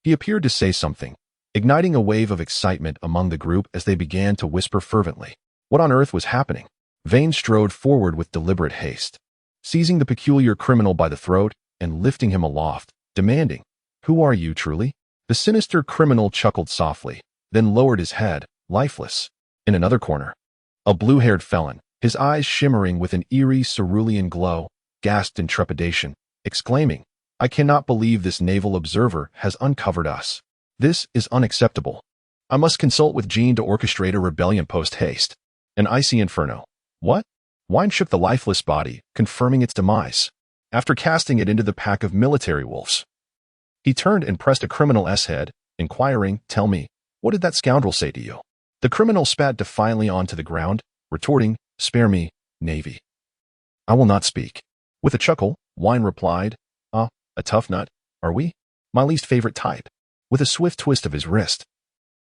he appeared to say something, igniting a wave of excitement among the group as they began to whisper fervently. What on earth was happening? Vane strode forward with deliberate haste, seizing the peculiar criminal by the throat and lifting him aloft, demanding, Who are you truly? The sinister criminal chuckled softly, then lowered his head, lifeless. In another corner, a blue-haired felon, his eyes shimmering with an eerie cerulean glow, gasped in trepidation, exclaiming, I cannot believe this naval observer has uncovered us. This is unacceptable. I must consult with Jean to orchestrate a rebellion post-haste. An icy inferno. What? Wine shook the lifeless body, confirming its demise. After casting it into the pack of military wolves, he turned and pressed a criminal's head, inquiring, Tell me, what did that scoundrel say to you? The criminal spat defiantly onto the ground, retorting, Spare me, Navy. I will not speak. With a chuckle, Wine replied, a tough nut, are we? My least favorite type. With a swift twist of his wrist,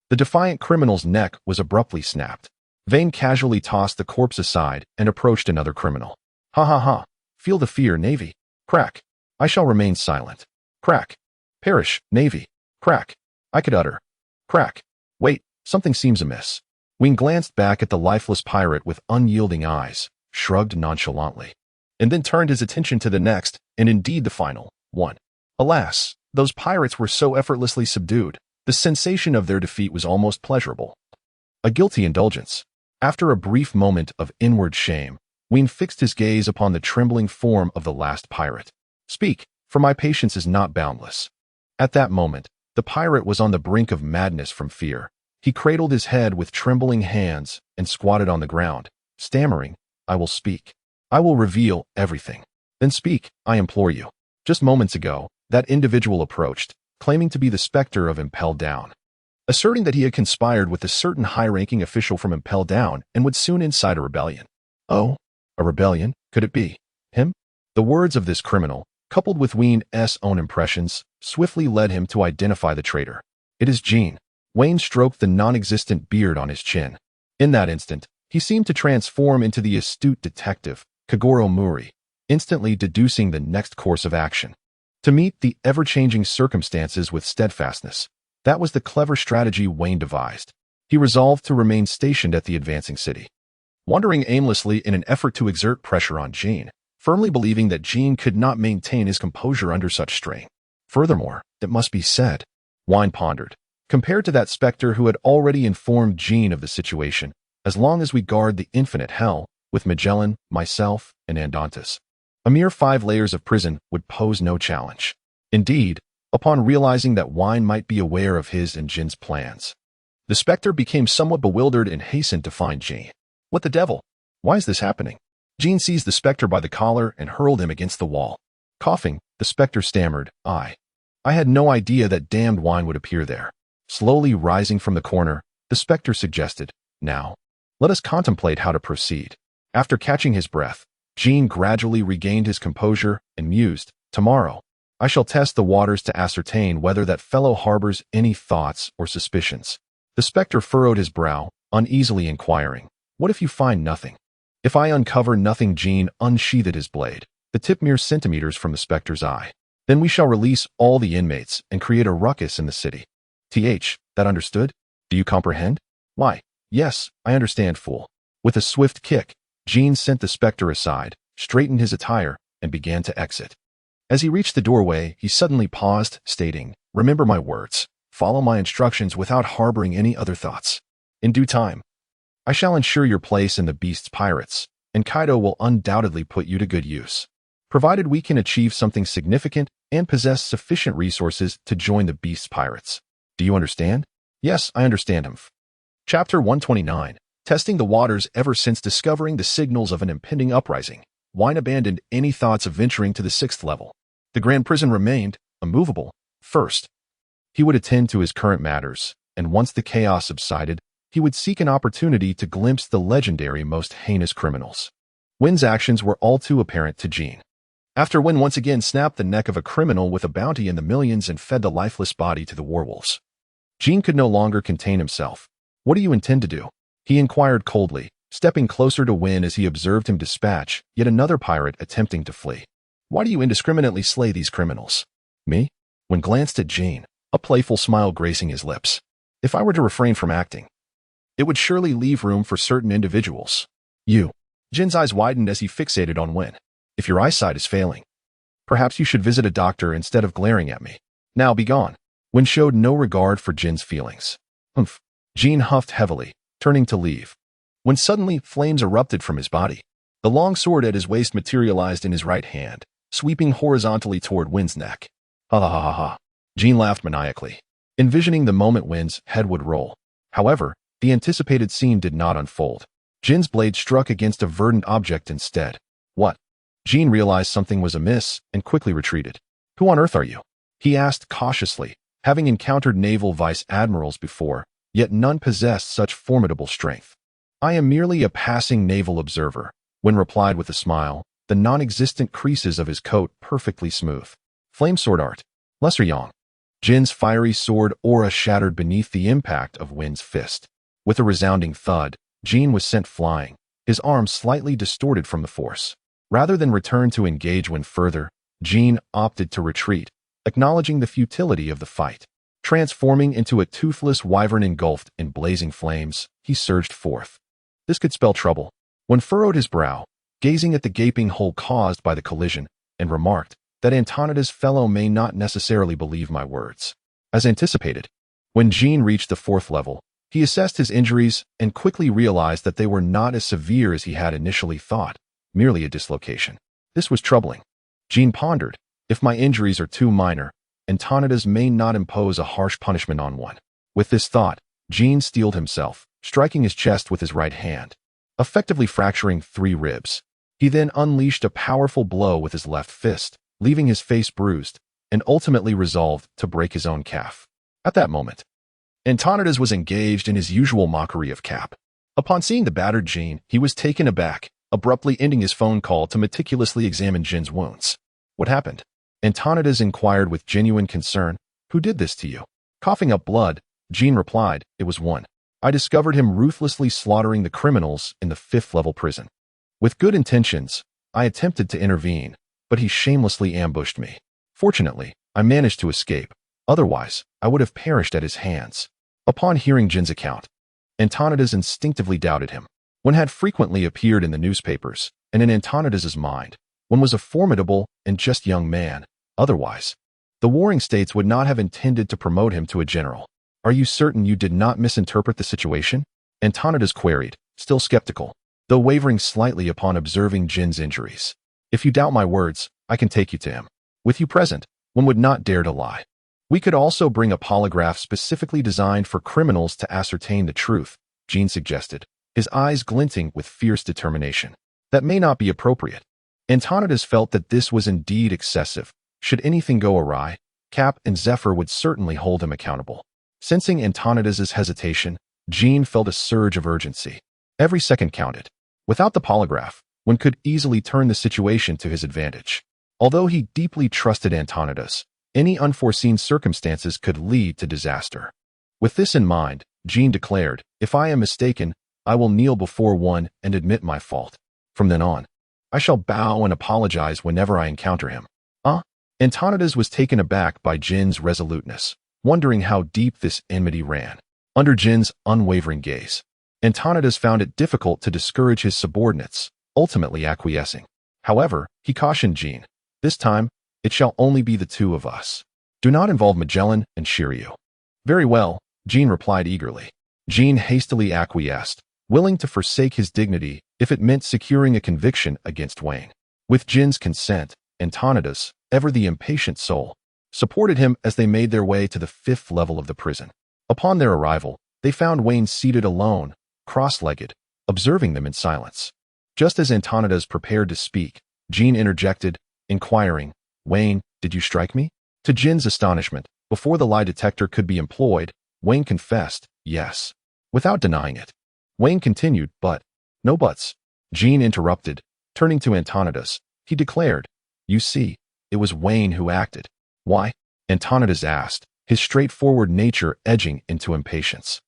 the defiant criminal's neck was abruptly snapped. Vane casually tossed the corpse aside and approached another criminal. Ha ha ha. Feel the fear, Navy. Crack. I shall remain silent. Crack. Perish, Navy. Crack. I could utter. Crack. Wait, something seems amiss. Wayne glanced back at the lifeless pirate with unyielding eyes, shrugged nonchalantly, and then turned his attention to the next, and indeed the final, one. Alas, those pirates were so effortlessly subdued, the sensation of their defeat was almost pleasurable. A guilty indulgence. After a brief moment of inward shame, Wayne fixed his gaze upon the trembling form of the last pirate. Speak, for my patience is not boundless. At that moment, the pirate was on the brink of madness from fear. He cradled his head with trembling hands and squatted on the ground, stammering, I will speak. I will reveal everything. Then speak, I implore you. Just moments ago, that individual approached, claiming to be the specter of Impel Down, asserting that he had conspired with a certain high-ranking official from Impel Down and would soon incite a rebellion. Oh, a rebellion? Could it be him? The words of this criminal, coupled with Wayne's own impressions, swiftly led him to identify the traitor. It is Jean. Wayne stroked the non-existent beard on his chin. In that instant, he seemed to transform into the astute detective, Kagoro Muri, instantly deducing the next course of action. To meet the ever-changing circumstances with steadfastness, that was the clever strategy Wayne devised. He resolved to remain stationed at the advancing city, wandering aimlessly in an effort to exert pressure on Jean, firmly believing that Jean could not maintain his composure under such strain. Furthermore, it must be said, Wayne pondered, compared to that specter who had already informed Jean of the situation, as long as we guard the infinite hell, with Magellan, myself, and Andantes, a mere 5 layers of prison would pose no challenge. Indeed, upon realizing that Wayne might be aware of his and Jin's plans, the specter became somewhat bewildered and hastened to find Jean. What the devil? Why is this happening? Jean seized the specter by the collar and hurled him against the wall. Coughing, the specter stammered, I had no idea that damned Wayne would appear there. Slowly rising from the corner, the specter suggested, now, let us contemplate how to proceed. After catching his breath, Jean gradually regained his composure and mused, tomorrow, I shall test the waters to ascertain whether that fellow harbors any thoughts or suspicions. The specter furrowed his brow, uneasily inquiring, what if you find nothing? If I uncover nothing? Jean unsheathed his blade, the tip mere centimeters from the specter's eye. Then we shall release all the inmates and create a ruckus in the city. That understood? Do you comprehend? Why, yes, I understand, fool. With a swift kick, Jean sent the specter aside, straightened his attire, and began to exit. As he reached the doorway, he suddenly paused, stating, remember my words. Follow my instructions without harboring any other thoughts. In due time, I shall ensure your place in the Beast's pirates, and Kaido will undoubtedly put you to good use, provided we can achieve something significant and possess sufficient resources to join the Beast's pirates. Do you understand? Yes, I understand him. Chapter 129. Testing the waters. Ever since discovering the signals of an impending uprising, Wayne abandoned any thoughts of venturing to the 6th level. The Grand Prison remained immovable. First, he would attend to his current matters, and once the chaos subsided, he would seek an opportunity to glimpse the legendary most heinous criminals. Wayne's actions were all too apparent to Jean. After Wayne once again snapped the neck of a criminal with a bounty in the millions and fed the lifeless body to the werewolves, Jean could no longer contain himself. What do you intend to do? He inquired coldly, stepping closer to Wayne as he observed him dispatch yet another pirate attempting to flee. Why do you indiscriminately slay these criminals? Me? Wayne glanced at Jean, a playful smile gracing his lips. If I were to refrain from acting, it would surely leave room for certain individuals. You. Jin's eyes widened as he fixated on Wayne. If your eyesight is failing, perhaps you should visit a doctor instead of glaring at me. Now be gone. Wayne showed no regard for Jin's feelings. Humph. Jean huffed heavily, turning to leave, when suddenly flames erupted from his body. The long sword at his waist materialized in his right hand, sweeping horizontally toward Wayne's neck. Ha ha ha ha. Jean laughed maniacally, envisioning the moment Wayne's head would roll. However, the anticipated scene did not unfold. Jin's blade struck against a verdant object instead. What? Jean realized something was amiss and quickly retreated. Who on earth are you? He asked cautiously, having encountered naval vice-admirals before, yet none possessed such formidable strength. I am merely a passing naval observer, Wayne replied with a smile, the non-existent creases of his coat perfectly smooth. Flame sword art. Lesser Yang. Jin's fiery sword aura shattered beneath the impact of Wayne's fist. With a resounding thud, Jean was sent flying, his arms slightly distorted from the force. Rather than return to engage Wayne further, Jean opted to retreat, acknowledging the futility of the fight. Transforming into a toothless wyvern engulfed in blazing flames, he surged forth. This could spell trouble. When furrowed his brow, gazing at the gaping hole caused by the collision, and remarked that Antonida's fellow may not necessarily believe my words. As anticipated, when Jean reached the 4th level, he assessed his injuries and quickly realized that they were not as severe as he had initially thought, merely a dislocation. This was troubling. Jean pondered, if my injuries are too minor, Antonida's may not impose a harsh punishment on one. With this thought, Jean steeled himself, striking his chest with his right hand, effectively fracturing 3 ribs. He then unleashed a powerful blow with his left fist, leaving his face bruised, and ultimately resolved to break his own calf. At that moment, Antonidas was engaged in his usual mockery of Cap. Upon seeing the battered Jean, he was taken aback, abruptly ending his phone call to meticulously examine Jean's wounds. What happened? Antonidas inquired with genuine concern. Who did this to you? Coughing up blood, Jean replied, it was one. I discovered him ruthlessly slaughtering the criminals in the 5th level prison. With good intentions, I attempted to intervene, but he shamelessly ambushed me. Fortunately, I managed to escape. Otherwise, I would have perished at his hands. Upon hearing Jin's account, Antonidas instinctively doubted him. One had frequently appeared in the newspapers, and in Antonidas's mind, one was a formidable and just young man. Otherwise, the warring states would not have intended to promote him to a general. Are you certain you did not misinterpret the situation? Antonidas queried, still skeptical, though wavering slightly upon observing Jin's injuries. If you doubt my words, I can take you to him. With you present, one would not dare to lie. We could also bring a polygraph specifically designed for criminals to ascertain the truth, Jean suggested, his eyes glinting with fierce determination. That may not be appropriate. Antonidas felt that this was indeed excessive. Should anything go awry, Cap and Zephyr would certainly hold him accountable. Sensing Antonidas's hesitation, Jean felt a surge of urgency. Every second counted. Without the polygraph, one could easily turn the situation to his advantage. Although he deeply trusted Antonidas, any unforeseen circumstances could lead to disaster. With this in mind, Jean declared, if I am mistaken, I will kneel before one and admit my fault. From then on, I shall bow and apologize whenever I encounter him. Antonidas was taken aback by Jin's resoluteness, wondering how deep this enmity ran. Under Jin's unwavering gaze, Antonidas found it difficult to discourage his subordinates, ultimately acquiescing. However, he cautioned Jean, this time, it shall only be the 2 of us. Do not involve Magellan and Shiryu. Very well, Jean replied eagerly. Jean hastily acquiesced, willing to forsake his dignity if it meant securing a conviction against Wayne. With Jin's consent, Antonidas, ever the impatient soul, supported him as they made their way to the 5th level of the prison. Upon their arrival, they found Wayne seated alone, cross-legged, observing them in silence. Just as Antonidas prepared to speak, Jean interjected, inquiring, Wayne, did you strike me? To Jin's astonishment, before the lie detector could be employed, Wayne confessed, yes. Without denying it. Wayne continued, but, no buts. Jean interrupted, turning to Antonidas. He declared, you see, it was Wayne who acted. Why? Antonidas asked, his straightforward nature edging into impatience.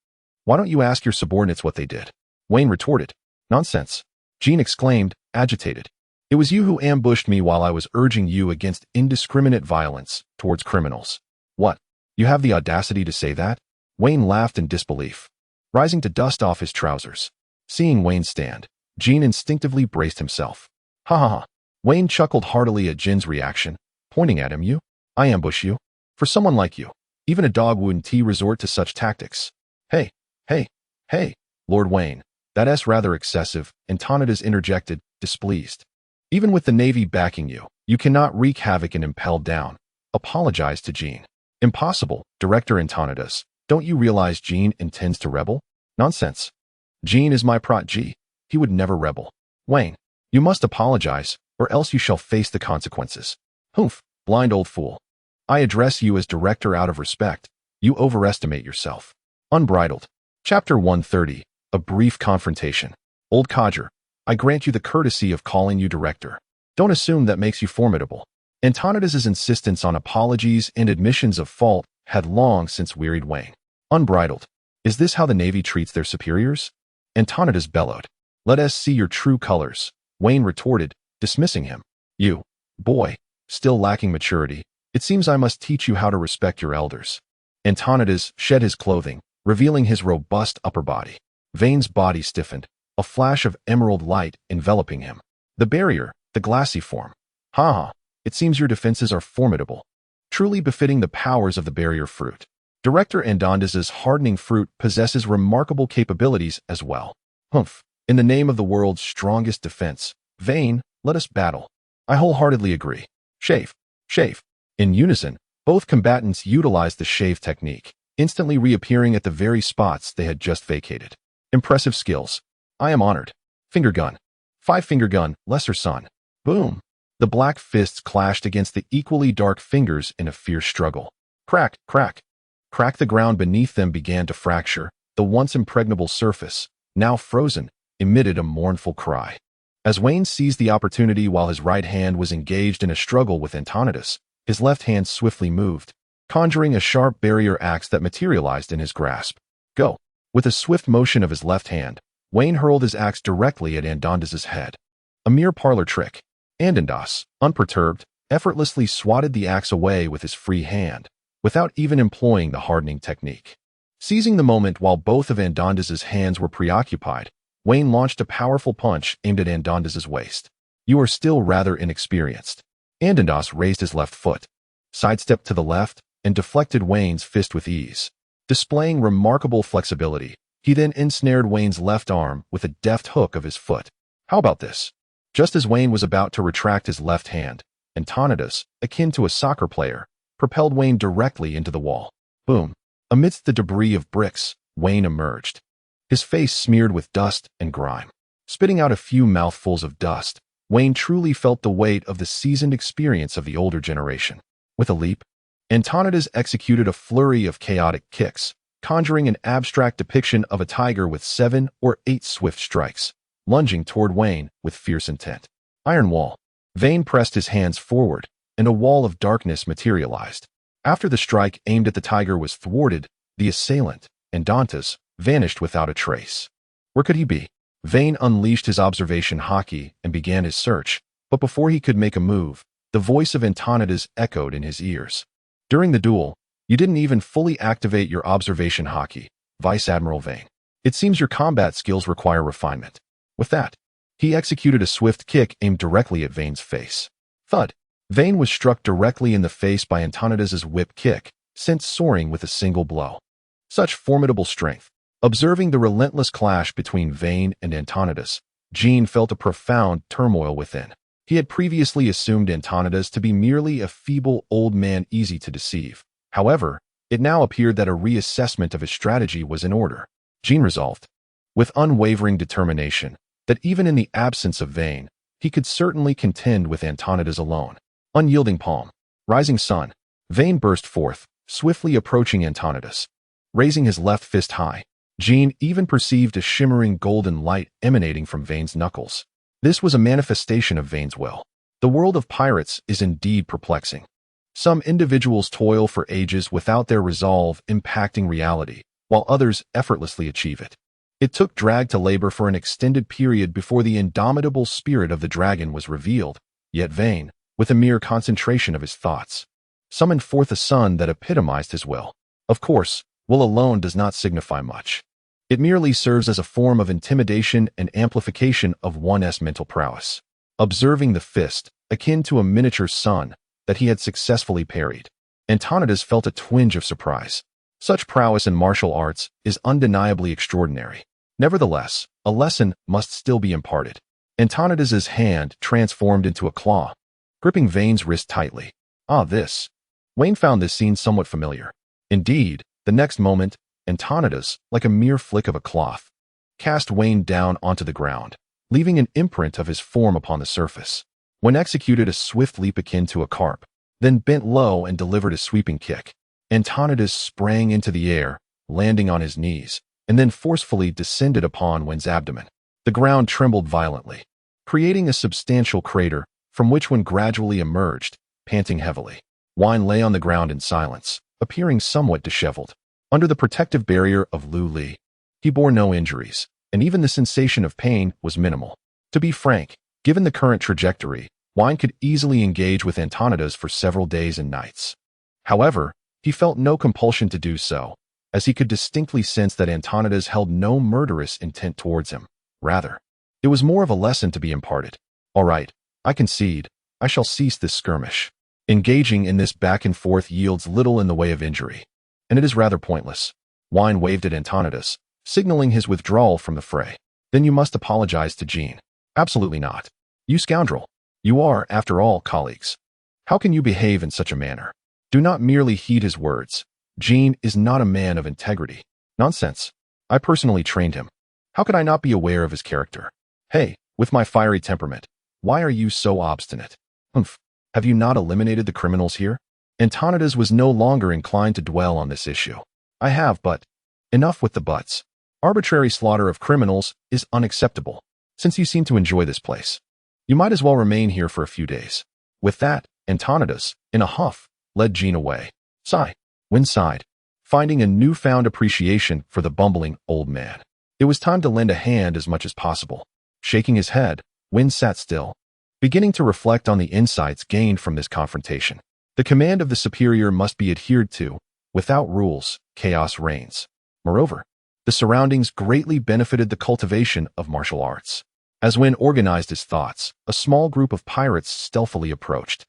Why don't you ask your subordinates what they did? Wayne retorted. Nonsense. Jean exclaimed, agitated. It was you who ambushed me while I was urging you against indiscriminate violence towards criminals. What? You have the audacity to say that? Wayne laughed in disbelief, rising to dust off his trousers. Seeing Wayne stand, Jean instinctively braced himself. Ha ha ha. Wayne chuckled heartily at Jin's reaction, pointing at him. I ambush you? For someone like you, even a dog wouldn't resort to such tactics. Hey, Lord Wayne, that's rather excessive, Antonidas interjected, displeased. Even with the Navy backing you, you cannot wreak havoc and impel down. Apologize to Jean. Impossible, Director Antonidas. Don't you realize Jean intends to rebel? Nonsense. Jean is my protege. He would never rebel. Wayne, you must apologize, or else you shall face the consequences. Humph, blind old fool. I address you as director out of respect. You overestimate yourself. Unbridled. Chapter 130, A Brief Confrontation. Old codger, I grant you the courtesy of calling you director. Don't assume that makes you formidable. Antonidas's insistence on apologies and admissions of fault had long since wearied Wayne. Unbridled. Is this how the Navy treats their superiors? Antonidas bellowed. Let us see your true colors. Wayne retorted, dismissing him. You, boy, still lacking maturity, It seems I must teach you how to respect your elders. Antonidas shed his clothing, revealing his robust upper body. Vane's body stiffened, a flash of emerald light enveloping him. The barrier, the glassy form. Ha! It seems your defenses are formidable, truly befitting the powers of the barrier fruit. Director Andondas's hardening fruit possesses remarkable capabilities as well. Humph! In the name of the world's strongest defense, Vane, let us battle. I wholeheartedly agree. Shave. Shave. In unison, both combatants utilized the shave technique, instantly reappearing at the very spots they had just vacated. Impressive skills. I am honored. Finger gun. Five-finger gun, lesser son. Boom. The black fists clashed against the equally dark fingers in a fierce struggle. Crack, crack. Crack. The ground beneath them began to fracture. The once impregnable surface, now frozen, emitted a mournful cry. As Wayne seized the opportunity while his right hand was engaged in a struggle with Antonidas, his left hand swiftly moved, conjuring a sharp barrier axe that materialized in his grasp. Go! With a swift motion of his left hand, Wayne hurled his axe directly at Andondas's head. A mere parlor trick. Andondas, unperturbed, effortlessly swatted the axe away with his free hand, without even employing the hardening technique. Seizing the moment while both of Andondas's hands were preoccupied, Wayne launched a powerful punch aimed at Andondas's waist. You are still rather inexperienced. Andondas raised his left foot, sidestepped to the left, and deflected Wayne's fist with ease. Displaying remarkable flexibility, he then ensnared Wayne's left arm with a deft hook of his foot. How about this? Just as Wayne was about to retract his left hand, Antonidas, akin to a soccer player, propelled Wayne directly into the wall. Boom! Amidst the debris of bricks, Wayne emerged, his face smeared with dust and grime. Spitting out a few mouthfuls of dust, Wayne truly felt the weight of the seasoned experience of the older generation. With a leap, Antonidas executed a flurry of chaotic kicks, conjuring an abstract depiction of a tiger with 7 or 8 swift strikes, lunging toward Wayne with fierce intent. Iron wall. Vane pressed his hands forward, and a wall of darkness materialized. After the strike aimed at the tiger was thwarted, the assailant, Andontas, vanished without a trace. Where could he be? Vane unleashed his observation hockey and began his search, but before he could make a move, the voice of Antonidas echoed in his ears. During the duel, you didn't even fully activate your observation hockey, Vice Admiral Vane. It seems your combat skills require refinement. With that, he executed a swift kick aimed directly at Vane's face. Thud! Vane was struck directly in the face by Antonidas's whip kick, sent soaring with a single blow. Such formidable strength. Observing the relentless clash between Vane and Antonidas, Jean felt a profound turmoil within. He had previously assumed Antonidas to be merely a feeble old man easy to deceive. However, it now appeared that a reassessment of his strategy was in order. Jean resolved, with unwavering determination, that even in the absence of Vane, he could certainly contend with Antonidas alone. Unyielding palm. Rising sun. Vane burst forth, swiftly approaching Antonidas. Raising his left fist high, Jean even perceived a shimmering golden light emanating from Vane's knuckles. This was a manifestation of Vane's will. The world of pirates is indeed perplexing. Some individuals toil for ages without their resolve impacting reality, while others effortlessly achieve it. It took Drag to labor for an extended period before the indomitable spirit of the dragon was revealed, yet Vane, with a mere concentration of his thoughts, summoned forth a sun that epitomized his will. Of course, will alone does not signify much. It merely serves as a form of intimidation and amplification of one's mental prowess. Observing the fist, akin to a miniature sun, that he had successfully parried, Antonidas felt a twinge of surprise. Such prowess in martial arts is undeniably extraordinary. Nevertheless, a lesson must still be imparted. Antonidas's hand transformed into a claw, gripping Vane's wrist tightly. This. Wayne found this scene somewhat familiar. Indeed, the next moment, Antonidas, like a mere flick of a cloth, cast Wayne down onto the ground, leaving an imprint of his form upon the surface. When executed a swift leap akin to a carp, then bent low and delivered a sweeping kick. Antonidas sprang into the air, landing on his knees, and then forcefully descended upon Wayne's abdomen. The ground trembled violently, creating a substantial crater from which one gradually emerged, panting heavily. Wayne lay on the ground in silence, appearing somewhat disheveled. Under the protective barrier of Lu Li, he bore no injuries, and even the sensation of pain was minimal. To be frank, given the current trajectory, Wine could easily engage with Antonidas for several days and nights. However, he felt no compulsion to do so, as he could distinctly sense that Antonidas held no murderous intent towards him. Rather, it was more of a lesson to be imparted. All right, I concede, I shall cease this skirmish. Engaging in this back and forth yields little in the way of injury, and it is rather pointless. Wine waved at Antonidas, signaling his withdrawal from the fray. Then you must apologize to Jean. Absolutely not. You scoundrel. You are, after all, colleagues. How can you behave in such a manner? Do not merely heed his words. Jean is not a man of integrity. Nonsense. I personally trained him. How could I not be aware of his character? Hey, with my fiery temperament, why are you so obstinate? Humph. Have you not eliminated the criminals here? Antonidas was no longer inclined to dwell on this issue. I have, but enough with the buts. Arbitrary slaughter of criminals is unacceptable, since you seem to enjoy this place. You might as well remain here for a few days. With that, Antonidas, in a huff, led Jean away. Sigh. When sighed, finding a newfound appreciation for the bumbling old man. It was time to lend a hand as much as possible. Shaking his head, Wynne sat still, beginning to reflect on the insights gained from this confrontation. The command of the superior must be adhered to. Without rules, chaos reigns. Moreover, the surroundings greatly benefited the cultivation of martial arts. As Wynne organized his thoughts, a small group of pirates stealthily approached.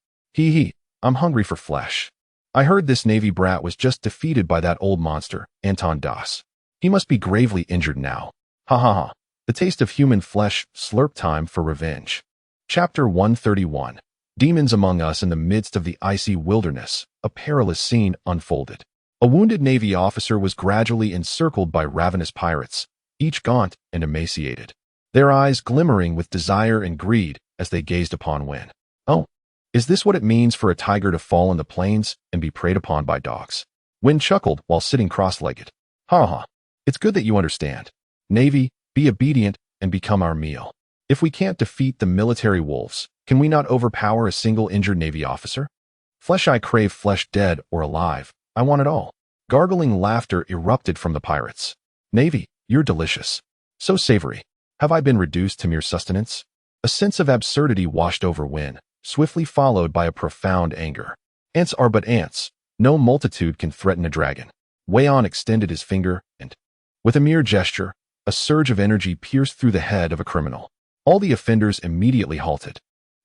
I'm hungry for flesh. I heard this Navy brat was just defeated by that old monster, Anton Das. He must be gravely injured now. Ha ha ha. The taste of human flesh, slurp time for revenge. Chapter 131. Demons among us in the midst of the icy wilderness, a perilous scene unfolded. A wounded Navy officer was gradually encircled by ravenous pirates, each gaunt and emaciated, their eyes glimmering with desire and greed as they gazed upon Wynne. Oh, is this what it means for a tiger to fall in the plains and be preyed upon by dogs? Wynne chuckled while sitting cross-legged. Ha ha, it's good that you understand. Navy, be obedient and become our meal. If we can't defeat the military wolves, can we not overpower a single injured Navy officer? Flesh, I crave flesh, dead or alive. I want it all. Gargling laughter erupted from the pirates. Navy, you're delicious. So savory. Have I been reduced to mere sustenance? A sense of absurdity washed over Wynne, swiftly followed by a profound anger. Ants are but ants. No multitude can threaten a dragon. Wayon extended his finger, and, with a mere gesture, a surge of energy pierced through the head of a criminal. All the offenders immediately halted,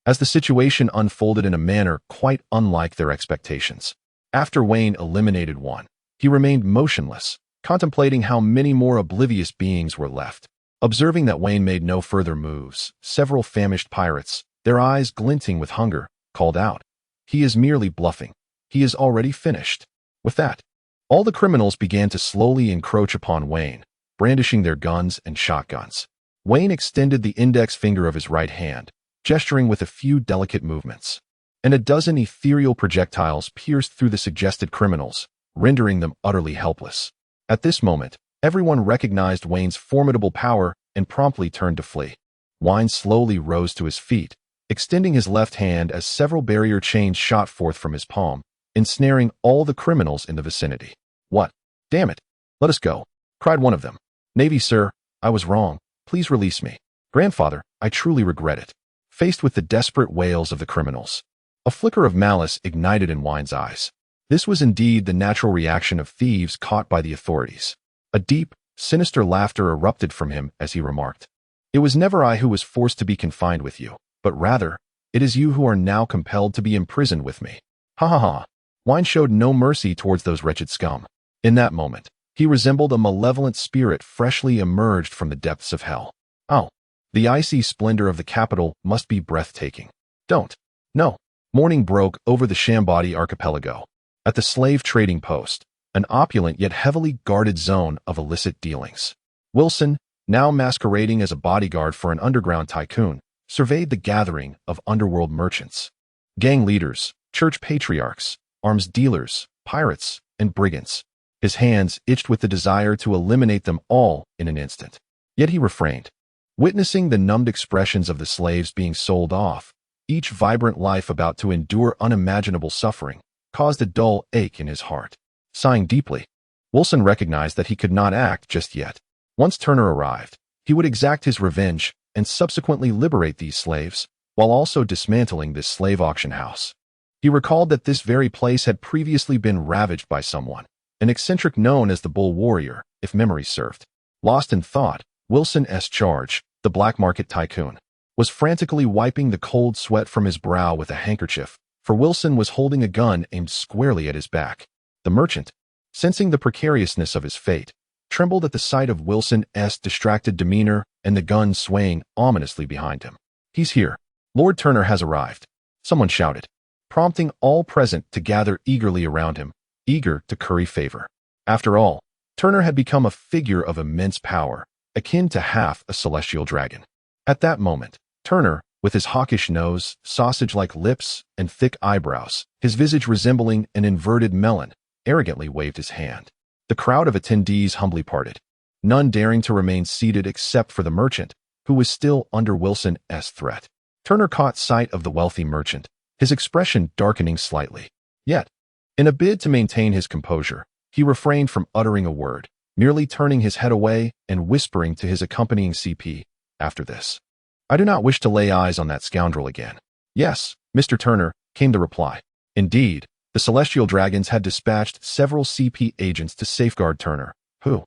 as the situation unfolded in a manner quite unlike their expectations. After Wayne eliminated one, he remained motionless, contemplating how many more oblivious beings were left. Observing that Wayne made no further moves, several famished pirates, their eyes glinting with hunger, called out, "He is merely bluffing. He is already finished." With that, all the criminals began to slowly encroach upon Wayne, brandishing their guns and shotguns. Wayne extended the index finger of his right hand, gesturing with a few delicate movements, and a dozen ethereal projectiles pierced through the suggested criminals, rendering them utterly helpless. At this moment, everyone recognized Wayne's formidable power and promptly turned to flee. Wayne slowly rose to his feet, extending his left hand as several barrier chains shot forth from his palm, ensnaring all the criminals in the vicinity. "What? Damn it! Let us go," cried one of them. "Navy, sir, I was wrong. Please release me. Grandfather, I truly regret it." Faced with the desperate wails of the criminals, a flicker of malice ignited in Wayne's eyes. This was indeed the natural reaction of thieves caught by the authorities. A deep, sinister laughter erupted from him as he remarked, "It was never I who was forced to be confined with you, but rather, it is you who are now compelled to be imprisoned with me." Ha ha ha. Wayne showed no mercy towards those wretched scum. In that moment, he resembled a malevolent spirit freshly emerged from the depths of hell. Oh, the icy splendor of the capital must be breathtaking. Don't. No. Morning broke over the Shambadi archipelago. At the slave trading post, an opulent yet heavily guarded zone of illicit dealings. Wilson, now masquerading as a bodyguard for an underground tycoon, surveyed the gathering of underworld merchants. Gang leaders, church patriarchs, arms dealers, pirates, and brigands. His hands itched with the desire to eliminate them all in an instant. Yet he refrained. Witnessing the numbed expressions of the slaves being sold off, each vibrant life about to endure unimaginable suffering, caused a dull ache in his heart. Sighing deeply, Wilson recognized that he could not act just yet. Once Turner arrived, he would exact his revenge and subsequently liberate these slaves, while also dismantling this slave auction house. He recalled that this very place had previously been ravaged by someone, an eccentric known as the Bull Warrior, if memory served. Lost in thought, Wilson S. Charge, the black market tycoon, was frantically wiping the cold sweat from his brow with a handkerchief, for Wilson was holding a gun aimed squarely at his back. The merchant, sensing the precariousness of his fate, trembled at the sight of Wilson's distracted demeanor and the gun swaying ominously behind him. "He's here. Lord Turner has arrived," someone shouted, prompting all present to gather eagerly around him, eager to curry favor. After all, Turner had become a figure of immense power, akin to half a celestial dragon. At that moment, Turner, with his hawkish nose, sausage-like lips, and thick eyebrows, his visage resembling an inverted melon, arrogantly waved his hand. The crowd of attendees humbly parted, none daring to remain seated except for the merchant, who was still under Wilson's threat. Turner caught sight of the wealthy merchant, his expression darkening slightly. Yet, in a bid to maintain his composure, he refrained from uttering a word, merely turning his head away and whispering to his accompanying CP, "After this, I do not wish to lay eyes on that scoundrel again." "Yes, Mr. Turner," came the reply. Indeed, the celestial dragons had dispatched several CP agents to safeguard Turner, who,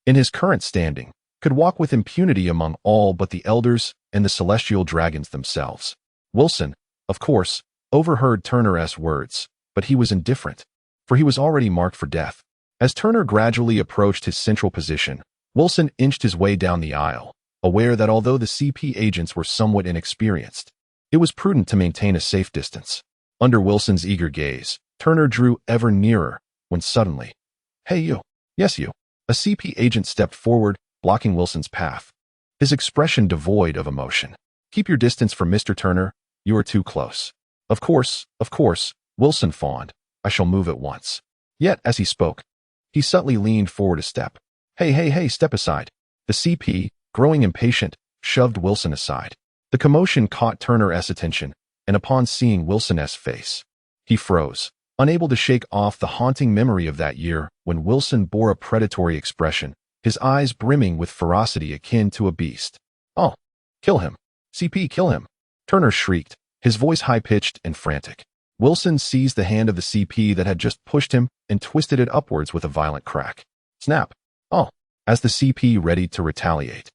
in his current standing, could walk with impunity among all but the elders and the celestial dragons themselves. Wilson, of course, overheard Turner's words, but he was indifferent, for he was already marked for death. As Turner gradually approached his central position, Wilson inched his way down the aisle, aware that although the CP agents were somewhat inexperienced, it was prudent to maintain a safe distance. Under Wilson's eager gaze, Turner drew ever nearer, when suddenly, "Hey you, yes you," a CP agent stepped forward, blocking Wilson's path, his expression devoid of emotion. "Keep your distance from Mr. Turner, you are too close." Of course, Wilson fawned. "I shall move at once." Yet, as he spoke, he subtly leaned forward a step. Hey, step aside." The CP, growing impatient, shoved Wilson aside. The commotion caught Turner's attention, and upon seeing Wilson's face, he froze, unable to shake off the haunting memory of that year when Wilson bore a predatory expression, his eyes brimming with ferocity akin to a beast. "Oh, kill him. CP, kill him," Turner shrieked, his voice high-pitched and frantic. Wilson seized the hand of the CP that had just pushed him and twisted it upwards with a violent crack. Snap. "Oh," as the CP readied to retaliate.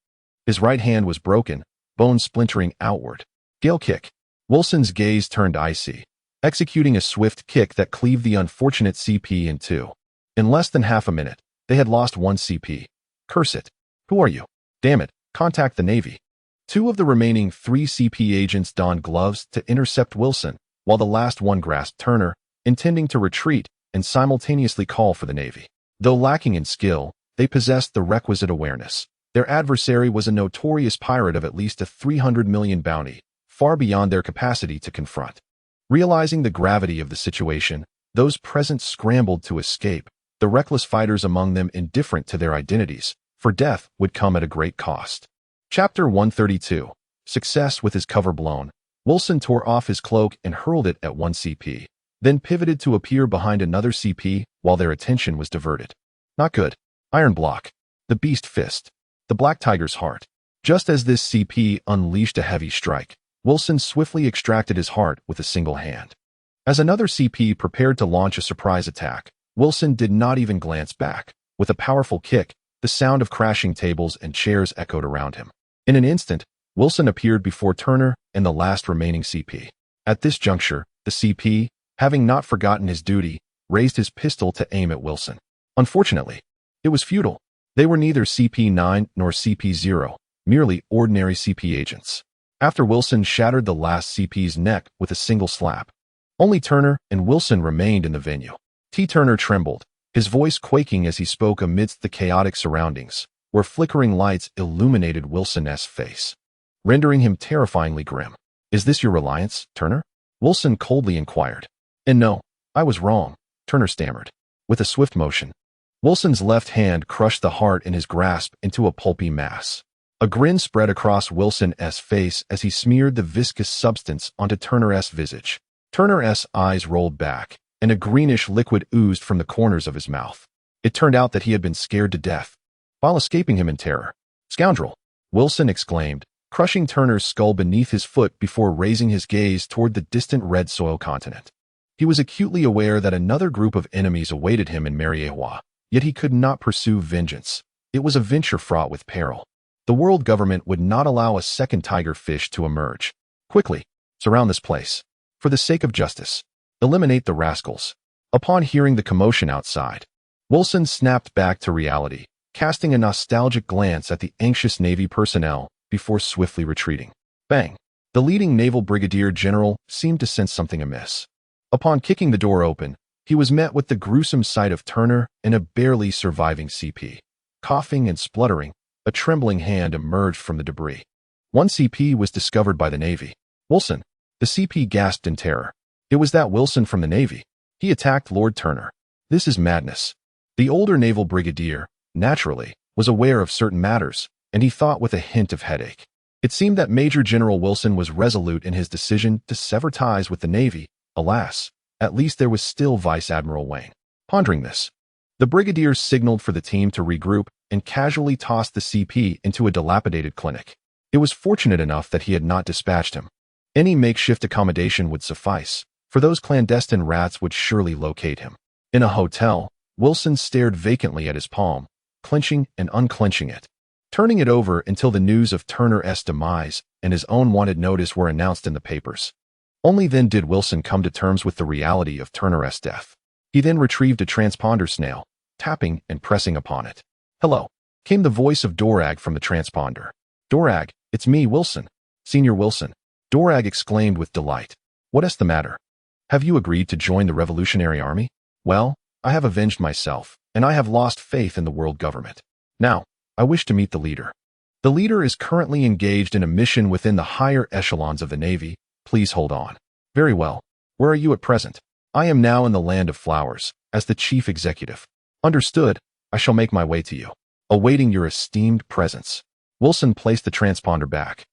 His right hand was broken, bone splintering outward. Gale kick. Wilson's gaze turned icy, executing a swift kick that cleaved the unfortunate CP in two. In less than half a minute, they had lost one CP. "Curse it. Who are you? Damn it, contact the Navy." Two of the remaining 3 CP agents donned gloves to intercept Wilson, while the last one grasped Turner, intending to retreat and simultaneously call for the Navy. Though lacking in skill, they possessed the requisite awareness. Their adversary was a notorious pirate of at least a 300 million bounty, far beyond their capacity to confront. Realizing the gravity of the situation, those present scrambled to escape, the reckless fighters among them indifferent to their identities, for death would come at a great cost. Chapter 132. Success with his cover blown. Wilson tore off his cloak and hurled it at one CP, then pivoted to appear behind another CP while their attention was diverted. Not good. Iron block. The beast fist. The black tiger's heart. Just as this CP unleashed a heavy strike, Wilson swiftly extracted his heart with a single hand. As another CP prepared to launch a surprise attack, Wilson did not even glance back. With a powerful kick, the sound of crashing tables and chairs echoed around him. In an instant, Wilson appeared before Turner and the last remaining CP. At this juncture, the CP, having not forgotten his duty, raised his pistol to aim at Wilson. Unfortunately, it was futile. They were neither CP9 nor CP0, merely ordinary CP agents. After Wilson shattered the last CP's neck with a single slap, only Turner and Wilson remained in the venue. T. Turner trembled, his voice quaking as he spoke amidst the chaotic surroundings, where flickering lights illuminated Wilson's face, rendering him terrifyingly grim. "Is this your reliance, Turner?" Wilson coldly inquired. "And no, I was wrong," Turner stammered. With a swift motion, Wilson's left hand crushed the heart in his grasp into a pulpy mass. A grin spread across Wilson's face as he smeared the viscous substance onto Turner's visage. Turner's eyes rolled back, and a greenish liquid oozed from the corners of his mouth. It turned out that he had been scared to death while escaping him in terror. "Scoundrel!" Wilson exclaimed, crushing Turner's skull beneath his foot before raising his gaze toward the distant red soil continent. He was acutely aware that another group of enemies awaited him in Mariewa, yet he could not pursue vengeance. It was a venture fraught with peril. The world government would not allow a second tiger fish to emerge. Quickly, surround this place. For the sake of justice, eliminate the rascals. Upon hearing the commotion outside, Wilson snapped back to reality, casting a nostalgic glance at the anxious Navy personnel before swiftly retreating. Bang! The leading naval brigadier general seemed to sense something amiss. Upon kicking the door open, he was met with the gruesome sight of Turner and a barely surviving CP. Coughing and spluttering, a trembling hand emerged from the debris. One CP was discovered by the Navy. Wilson. The CP gasped in terror. It was that Wilson from the Navy. He attacked Lord Turner. This is madness. The older naval brigadier, naturally, was aware of certain matters, and he thought with a hint of headache. It seemed that Major General Wilson was resolute in his decision to sever ties with the Navy. Alas, at least there was still Vice Admiral Wayne. Pondering this, the brigadier signaled for the team to regroup and casually tossed the CP into a dilapidated clinic. It was fortunate enough that he had not dispatched him. Any makeshift accommodation would suffice, for those clandestine rats would surely locate him. In a hotel, Wilson stared vacantly at his palm, clenching and unclenching it, turning it over until the news of Turner's demise and his own wanted notice were announced in the papers. Only then did Wilson come to terms with the reality of Turner's death. He then retrieved a transponder snail, tapping and pressing upon it. "Hello," came the voice of Dorag from the transponder. "Dorag, it's me, Wilson. Senior Wilson," Dorag exclaimed with delight. "What's the matter? Have you agreed to join the Revolutionary Army? Well, I have avenged myself, and I have lost faith in the world government. Now, I wish to meet the leader. The leader is currently engaged in a mission within the higher echelons of the Navy. Please hold on." "Very well. Where are you at present?" "I am now in the Land of Flowers, as the chief executive." "Understood. I shall make my way to you, awaiting your esteemed presence." Wilson placed the transponder back,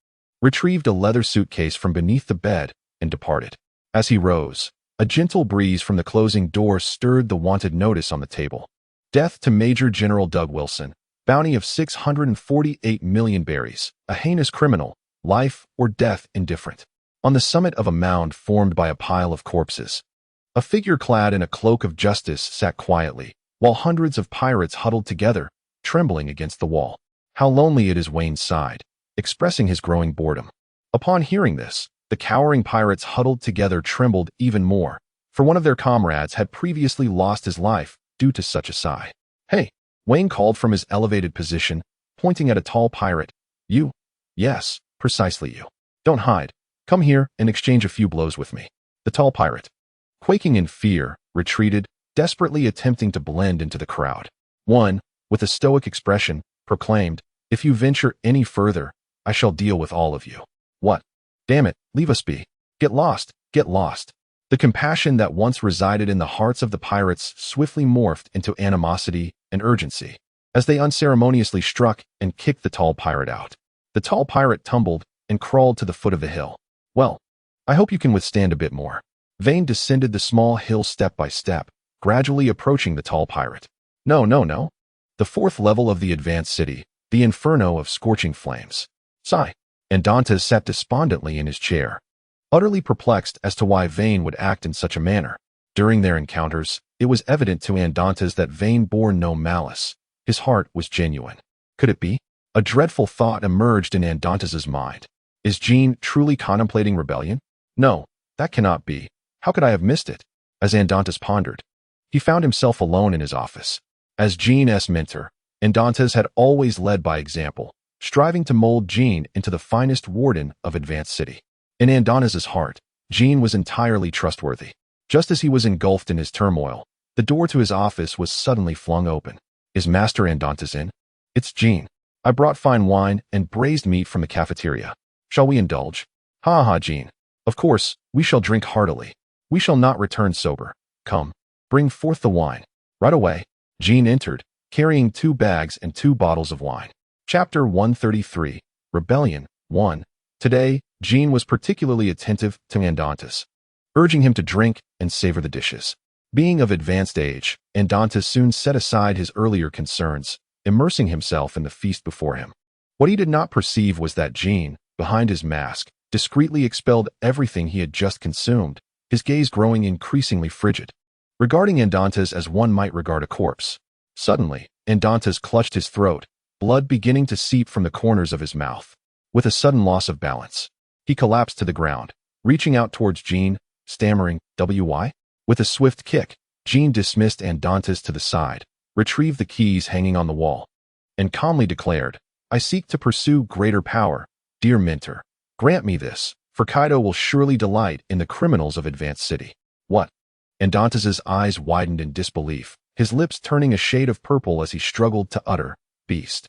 retrieved a leather suitcase from beneath the bed, and departed. As he rose, a gentle breeze from the closing door stirred the wanted notice on the table. Death to Major General Doug Wilson. Bounty of 648 million berries. A heinous criminal. Life or death indifferent. On the summit of a mound formed by a pile of corpses, a figure clad in a cloak of justice sat quietly, while hundreds of pirates huddled together, trembling against the wall. "How lonely it is," Wayne sighed, expressing his growing boredom. Upon hearing this, the cowering pirates huddled together trembled even more, for one of their comrades had previously lost his life due to such a sigh. "Hey," Wayne called from his elevated position, pointing at a tall pirate. "You?" "Yes, precisely you. Don't hide. Come here and exchange a few blows with me." The tall pirate, quaking in fear, retreated, desperately attempting to blend into the crowd. One, with a stoic expression, proclaimed, "If you venture any further, I shall deal with all of you." "What? Damn it, leave us be. Get lost, get lost." The compassion that once resided in the hearts of the pirates swiftly morphed into animosity and urgency, as they unceremoniously struck and kicked the tall pirate out. The tall pirate tumbled and crawled to the foot of the hill. "Well, I hope you can withstand a bit more." Vane descended the small hill step by step, gradually approaching the tall pirate. No. The fourth level of the advanced city, the inferno of scorching flames. Sigh. And Dantes sat despondently in his chair, utterly perplexed as to why Vane would act in such a manner. During their encounters, it was evident to Dantes that Vane bore no malice. His heart was genuine. Could it be? A dreadful thought emerged in Dantes's mind. Is Jean truly contemplating rebellion? No, that cannot be. How could I have missed it? As Dantes pondered, he found himself alone in his office. As Jean's mentor, Dantes had always led by example, striving to mold Jean into the finest warden of Advanced City. In Dantes's heart, Jean was entirely trustworthy. Just as he was engulfed in his turmoil, the door to his office was suddenly flung open. Is Master Dantes in? It's Jean. I brought fine wine and braised meat from the cafeteria. Shall we indulge? Ha, Jean. Of course, we shall drink heartily. We shall not return sober. Come, bring forth the wine. Right away. Jean entered, carrying 2 bags and 2 bottles of wine. Chapter 133, Rebellion 1. Today, Jean was particularly attentive to Dantes, urging him to drink and savor the dishes. Being of advanced age, Dantes soon set aside his earlier concerns, immersing himself in the feast before him. What he did not perceive was that Jean, behind his mask, discreetly expelled everything he had just consumed, his gaze growing increasingly frigid, regarding Andantes as one might regard a corpse. Suddenly, Andantes clutched his throat, blood beginning to seep from the corners of his mouth. With a sudden loss of balance, he collapsed to the ground, reaching out towards Jean, stammering, "Why?" With a swift kick, Jean dismissed Andantes to the side, retrieved the keys hanging on the wall, and calmly declared, "I seek to pursue greater power, dear Minter. Grant me this, for Kaido will surely delight in the criminals of Advanced City." "What?" Andantes's eyes widened in disbelief, his lips turning a shade of purple as he struggled to utter, "Beast.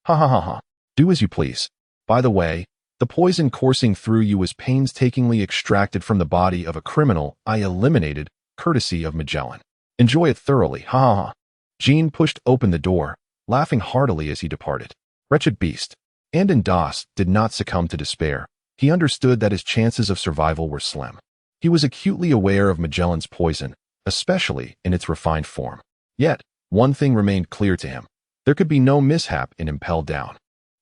Ha ha ha ha. Do as you please. By the way, the poison coursing through you was painstakingly extracted from the body of a criminal I eliminated, courtesy of Magellan. Enjoy it thoroughly, ha ha ha." Jean pushed open the door, laughing heartily as he departed. Wretched beast. Andantes did not succumb to despair. He understood that his chances of survival were slim. He was acutely aware of Magellan's poison, especially in its refined form. Yet, one thing remained clear to him. There could be no mishap in Impel Down.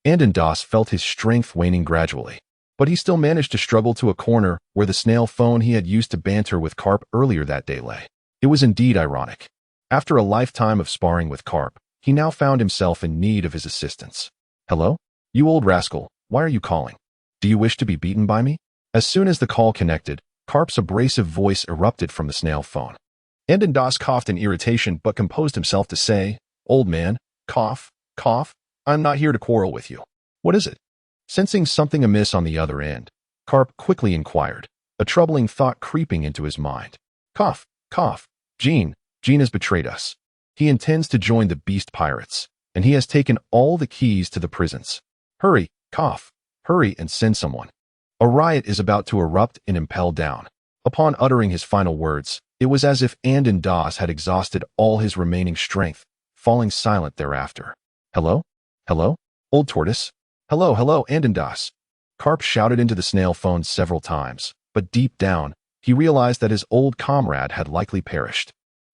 Andantes felt his strength waning gradually, but he still managed to struggle to a corner where the snail phone he had used to banter with Carp earlier that day lay. It was indeed ironic. After a lifetime of sparring with Carp, he now found himself in need of his assistance. "Hello? You old rascal, why are you calling? Do you wish to be beaten by me?" As soon as the call connected, Carp's abrasive voice erupted from the snail phone. Andantes coughed in irritation but composed himself to say, "Old man, cough, cough. I'm not here to quarrel with you. What is it?" Sensing something amiss on the other end, Carp quickly inquired, a troubling thought creeping into his mind. "Cough, cough. Jean has betrayed us. He intends to join the beast pirates, and he has taken all the keys to the prisons. Hurry, cough, hurry and send someone. A riot is about to erupt in Impel Down." Upon uttering his final words, it was as if Andantes had exhausted all his remaining strength, falling silent thereafter. "Hello? Hello? Old tortoise? Hello, hello, Andantes." Carp shouted into the snail phone several times, but deep down, he realized that his old comrade had likely perished.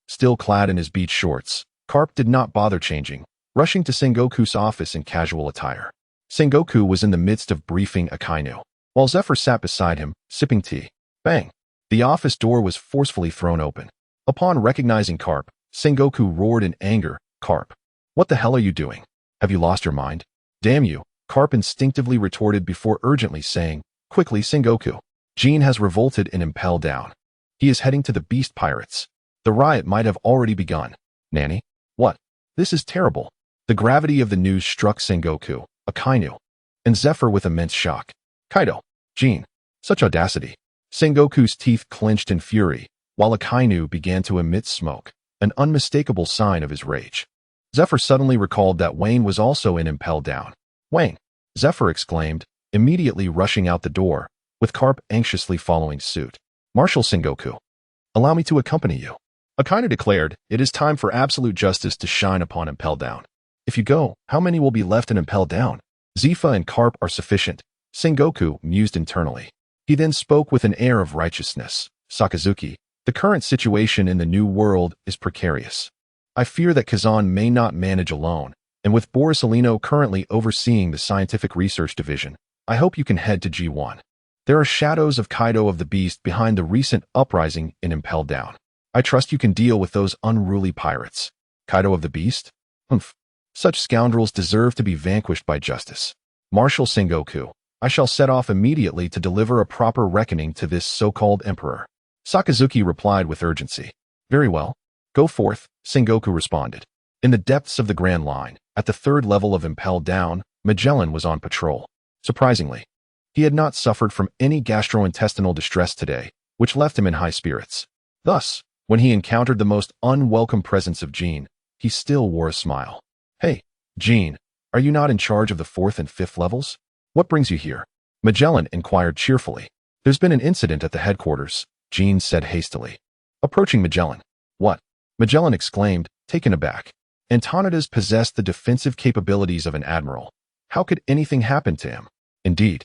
Still clad in his beach shorts, Carp did not bother changing, rushing to Sengoku's office in casual attire. Sengoku was in the midst of briefing Akainu, while Zephyr sat beside him, sipping tea. Bang! The office door was forcefully thrown open. Upon recognizing Carp, Sengoku roared in anger, "Carp, what the hell are you doing? Have you lost your mind?" "Damn you," Carp instinctively retorted before urgently saying, "Quickly, Sengoku. Jean has revolted in Impel Down. He is heading to the beast pirates. The riot might have already begun." "Nanny? What? This is terrible." The gravity of the news struck Sengoku, Akainu, and Zephyr with immense shock. "Kaido, Jean, such audacity." Sengoku's teeth clenched in fury, while Akainu began to emit smoke, an unmistakable sign of his rage. Zephyr suddenly recalled that Wayne was also in Impel Down. "Wayne!" Zephyr exclaimed, immediately rushing out the door, with Carp anxiously following suit. "Marshal Sengoku, allow me to accompany you." Akainu declared, "It is time for absolute justice to shine upon Impel Down. If you go, how many will be left in Impel Down? Zifa and Carp are sufficient," Sengoku mused internally. He then spoke with an air of righteousness. "Sakazuki, the current situation in the New World is precarious. I fear that Kazan may not manage alone, and with Borisolino currently overseeing the Scientific Research Division, I hope you can head to G1. There are shadows of Kaido of the Beast behind the recent uprising in Impel Down. I trust you can deal with those unruly pirates." "Kaido of the Beast? Humph. Such scoundrels deserve to be vanquished by justice. Marshal Sengoku, I shall set off immediately to deliver a proper reckoning to this so-called emperor." Sakazuki replied with urgency. "Very well. Go forth," Sengoku responded. In the depths of the Grand Line, at the third level of Impel Down, Magellan was on patrol. Surprisingly, he had not suffered from any gastrointestinal distress today, which left him in high spirits. Thus, when he encountered the most unwelcome presence of Jean, he still wore a smile. "Hey, Jean, are you not in charge of the 4th and 5th levels? What brings you here?" Magellan inquired cheerfully. "There's been an incident at the headquarters," Jean said hastily. Approaching Magellan. "What?" Magellan exclaimed, taken aback. Antonidas possessed the defensive capabilities of an admiral. How could anything happen to him? "Indeed.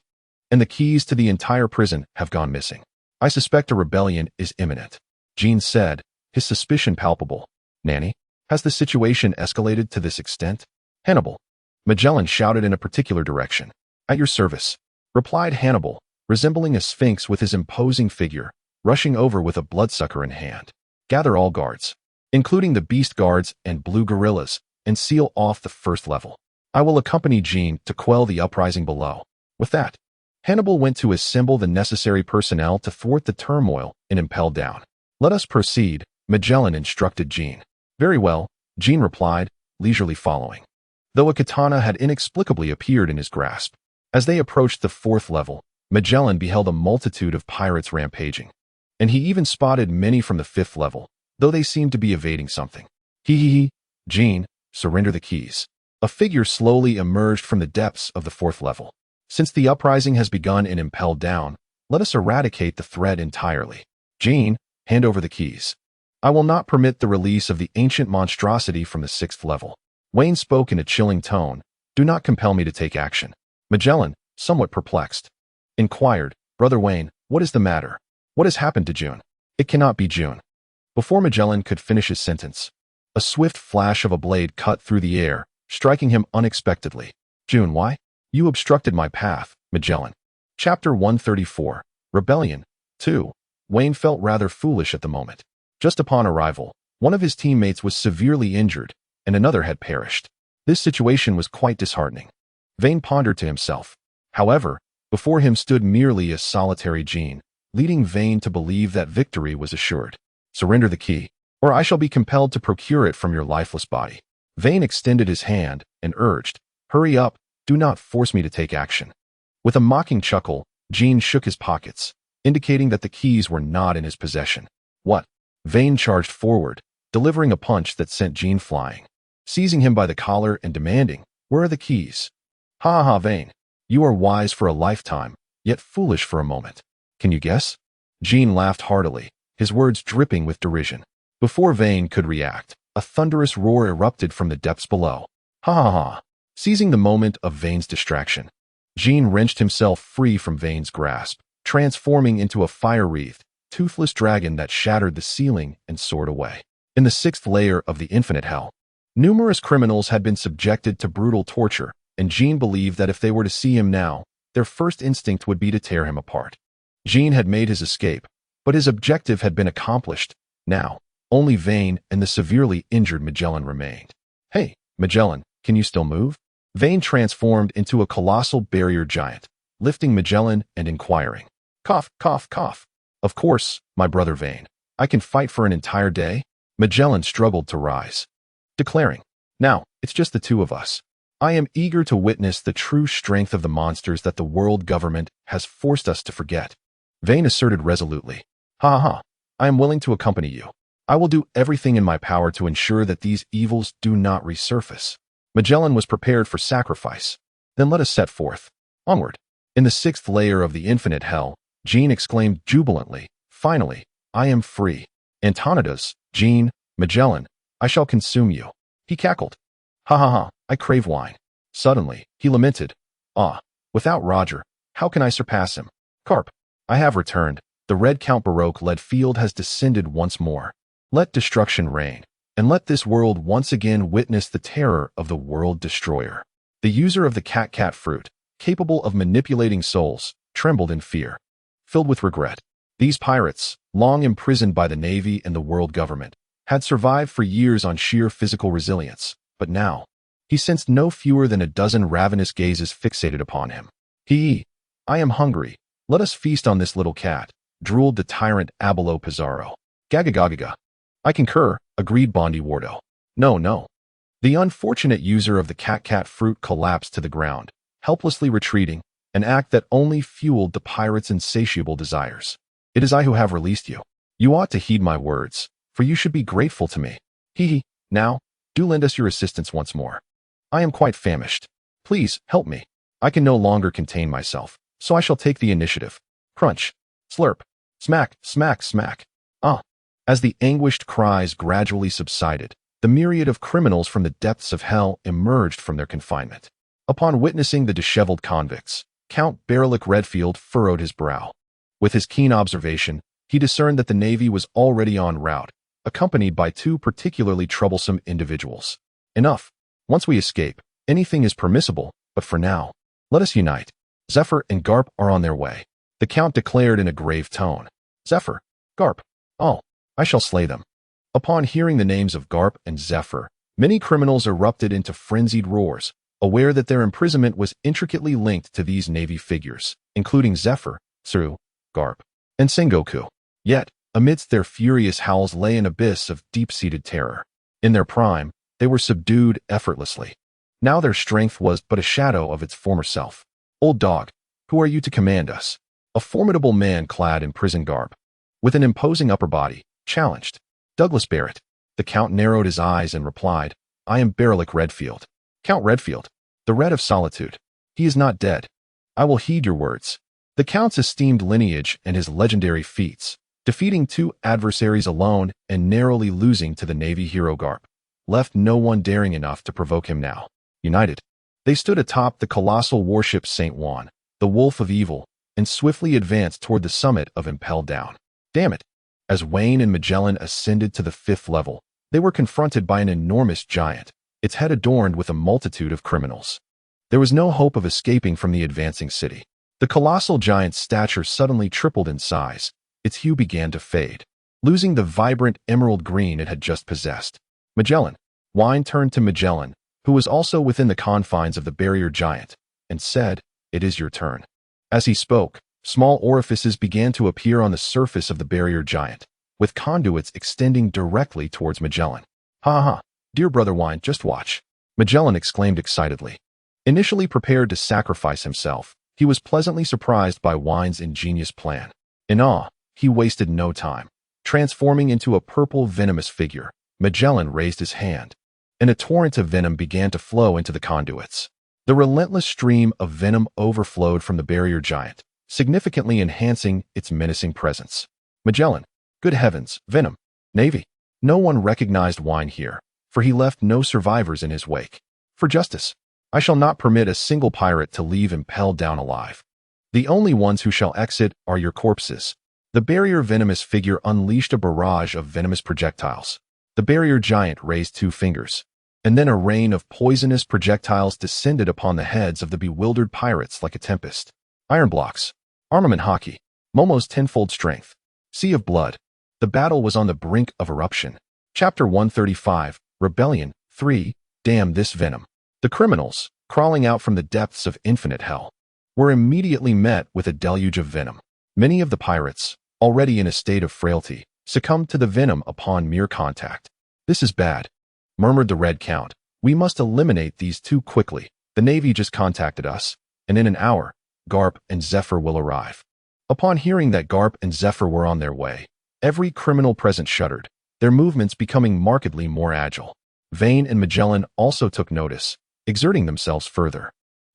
And the keys to the entire prison have gone missing. I suspect a rebellion is imminent," Jean said, his suspicion palpable. "Nanny, has the situation escalated to this extent?" "Hannibal," Magellan shouted in a particular direction. "At your service." replied Hannibal, resembling a sphinx with his imposing figure, rushing over with a bloodsucker in hand. Gather all guards, including the beast guards and blue gorillas, and seal off the first level. I will accompany Jean to quell the uprising below. With that, Hannibal went to assemble the necessary personnel to thwart the turmoil and impel down. Let us proceed, Magellan instructed Jean. Very well, Jean replied, leisurely following, though a katana had inexplicably appeared in his grasp. As they approached the fourth level, Magellan beheld a multitude of pirates rampaging, and he even spotted many from the fifth level, though they seemed to be evading something. Jean, surrender the keys. A figure slowly emerged from the depths of the fourth level. Since the uprising has begun and impelled down, let us eradicate the threat entirely. Jean, hand over the keys. I will not permit the release of the ancient monstrosity from the sixth level. Wayne spoke in a chilling tone. Do not compel me to take action. Magellan, somewhat perplexed, inquired, Brother Wayne, what is the matter? What has happened to June? It cannot be June. Before Magellan could finish his sentence, a swift flash of a blade cut through the air, striking him unexpectedly. June, why? You obstructed my path, Magellan. Chapter 134, Rebellion. 2. Wayne felt rather foolish at the moment. Just upon arrival, one of his teammates was severely injured, and another had perished. This situation was quite disheartening. Vane pondered to himself. However, before him stood merely a solitary Jean, leading Vane to believe that victory was assured. Surrender the key, or I shall be compelled to procure it from your lifeless body. Vane extended his hand and urged, hurry up, do not force me to take action. With a mocking chuckle, Jean shook his pockets, indicating that the keys were not in his possession. What? Vane charged forward, delivering a punch that sent Jean flying, seizing him by the collar and demanding, where are the keys? Ha ha, Vane. You are wise for a lifetime, yet foolish for a moment. Can you guess? Jean laughed heartily, his words dripping with derision. Before Vane could react, a thunderous roar erupted from the depths below. Ha ha ha. Seizing the moment of Vane's distraction, Jean wrenched himself free from Vane's grasp, transforming into a fire-wreathed, toothless dragon that shattered the ceiling and soared away. In the sixth layer of the infinite hell, numerous criminals had been subjected to brutal torture, and Jean believed that if they were to see him now, their first instinct would be to tear him apart. Jean had made his escape, but his objective had been accomplished. Now, only Vane and the severely injured Magellan remained. Hey, Magellan, can you still move? Vane transformed into a colossal barrier giant, lifting Magellan and inquiring. Cough, cough, cough. Of course, my brother Vane. I can fight for an entire day. Magellan struggled to rise, declaring, now, it's just the two of us. I am eager to witness the true strength of the monsters that the world government has forced us to forget. Vane asserted resolutely. Ha ha, I am willing to accompany you. I will do everything in my power to ensure that these evils do not resurface. Magellan was prepared for sacrifice. Then let us set forth. Onward. In the sixth layer of the infinite hell, Jean exclaimed jubilantly, finally, I am free. Antonidas, Jean, Magellan, I shall consume you. He cackled. Ha ha ha, I crave wine. Suddenly, he lamented. Ah, without Roger, how can I surpass him? Carp, I have returned. The red Count Baroque-led field has descended once more. Let destruction reign, and let this world once again witness the terror of the world destroyer. The user of the cat fruit, capable of manipulating souls, trembled in fear. Filled with regret, these pirates, long imprisoned by the Navy and the world government, had survived for years on sheer physical resilience, but now, he sensed no fewer than a dozen ravenous gazes fixated upon him. I am hungry. Let us feast on this little cat, drooled the tyrant Abelo Pizarro. Gagagagaga. I concur, agreed Bondi Wardo. No. The unfortunate user of the cat fruit collapsed to the ground, helplessly retreating, an act that only fueled the pirate's insatiable desires. It is I who have released you. You ought to heed my words, for you should be grateful to me. Now, do lend us your assistance once more. I am quite famished. Please, help me. I can no longer contain myself, so I shall take the initiative. Crunch. Slurp. Smack, smack, smack. Ah. As the anguished cries gradually subsided, the myriad of criminals from the depths of hell emerged from their confinement. Upon witnessing the disheveled convicts, Count Baroque Redfield furrowed his brow. With his keen observation, he discerned that the Navy was already en route, accompanied by two particularly troublesome individuals. Enough. Once we escape, anything is permissible, but for now, let us unite. Zephyr and Garp are on their way, the Count declared in a grave tone. Zephyr, Garp, oh, I shall slay them. Upon hearing the names of Garp and Zephyr, many criminals erupted into frenzied roars, aware that their imprisonment was intricately linked to these Navy figures, including Zephyr, Tsuru, Garp, and Sengoku. Yet, amidst their furious howls lay an abyss of deep-seated terror. In their prime, they were subdued effortlessly. Now their strength was but a shadow of its former self. Old dog, who are you to command us? A formidable man clad in prison garb, with an imposing upper body, challenged. Douglas Barrett. The Count narrowed his eyes and replied, I am Barolik Redfield. Count Redfield, the Red of Solitude. He is not dead. I will heed your words. The Count's esteemed lineage and his legendary feats, defeating 2 adversaries alone and narrowly losing to the Navy hero Garp, left no one daring enough to provoke him now. United, they stood atop the colossal warship St. Juan, the Wolf of Evil, and swiftly advanced toward the summit of Impel Down. Damn it! As Wayne and Magellan ascended to the 5th level, they were confronted by an enormous giant, its head adorned with a multitude of criminals. There was no hope of escaping from the advancing city. The colossal giant's stature suddenly tripled in size. Its hue began to fade, losing the vibrant emerald green it had just possessed. Magellan. Wayne turned to Magellan, who was also within the confines of the barrier giant, and said, It is your turn. As he spoke, small orifices began to appear on the surface of the barrier giant, with conduits extending directly towards Magellan. Ha ha, dear brother Wayne, just watch. Magellan exclaimed excitedly. Initially prepared to sacrifice himself, he was pleasantly surprised by Wayne's ingenious plan. In awe, he wasted no time. Transforming into a purple venomous figure, Magellan raised his hand, and a torrent of venom began to flow into the conduits. The relentless stream of venom overflowed from the barrier giant, significantly enhancing its menacing presence. Magellan. Good heavens, venom. Navy. No one recognized Wayne here, for he left no survivors in his wake. For justice, I shall not permit a single pirate to leave Impel Down alive. The only ones who shall exit are your corpses. The barrier venomous figure unleashed a barrage of venomous projectiles. The barrier giant raised 2 fingers, and then a rain of poisonous projectiles descended upon the heads of the bewildered pirates like a tempest. Iron blocks. Armament hockey. Momo's tenfold strength. Sea of blood. The battle was on the brink of eruption. Chapter 135, Rebellion 3, Damn this venom. The criminals, crawling out from the depths of infinite hell, were immediately met with a deluge of venom. Many of the pirates, already in a state of frailty, succumbed to the venom upon mere contact. This is bad, murmured the Red Count. We must eliminate these 2 quickly. The Navy just contacted us, and in an hour, Garp and Zephyr will arrive. Upon hearing that Garp and Zephyr were on their way, every criminal present shuddered, their movements becoming markedly more agile. Vane and Magellan also took notice, exerting themselves further.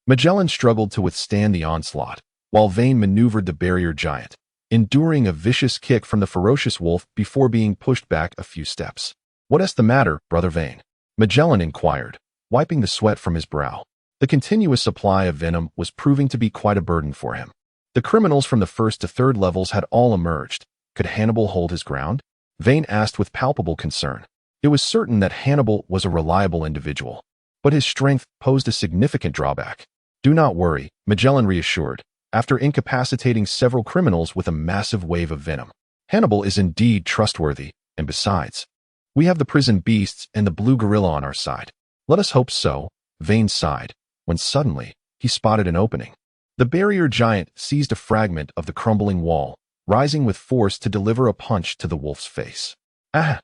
Magellan struggled to withstand the onslaught, while Vane maneuvered the barrier giant, enduring a vicious kick from the ferocious wolf before being pushed back a few steps. What is the matter, brother Vane? Magellan inquired, wiping the sweat from his brow. The continuous supply of venom was proving to be quite a burden for him. The criminals from the 1st to 3rd levels had all emerged. Could Hannibal hold his ground? Vane asked with palpable concern. It was certain that Hannibal was a reliable individual, but his strength posed a significant drawback. Do not worry, Magellan reassured, after incapacitating several criminals with a massive wave of venom. Hannibal is indeed trustworthy, and besides, we have the prison beasts and the blue gorilla on our side. Let us hope so, Vane sighed, when suddenly he spotted an opening. The barrier giant seized a fragment of the crumbling wall, rising with force to deliver a punch to the wolf's face. Ah!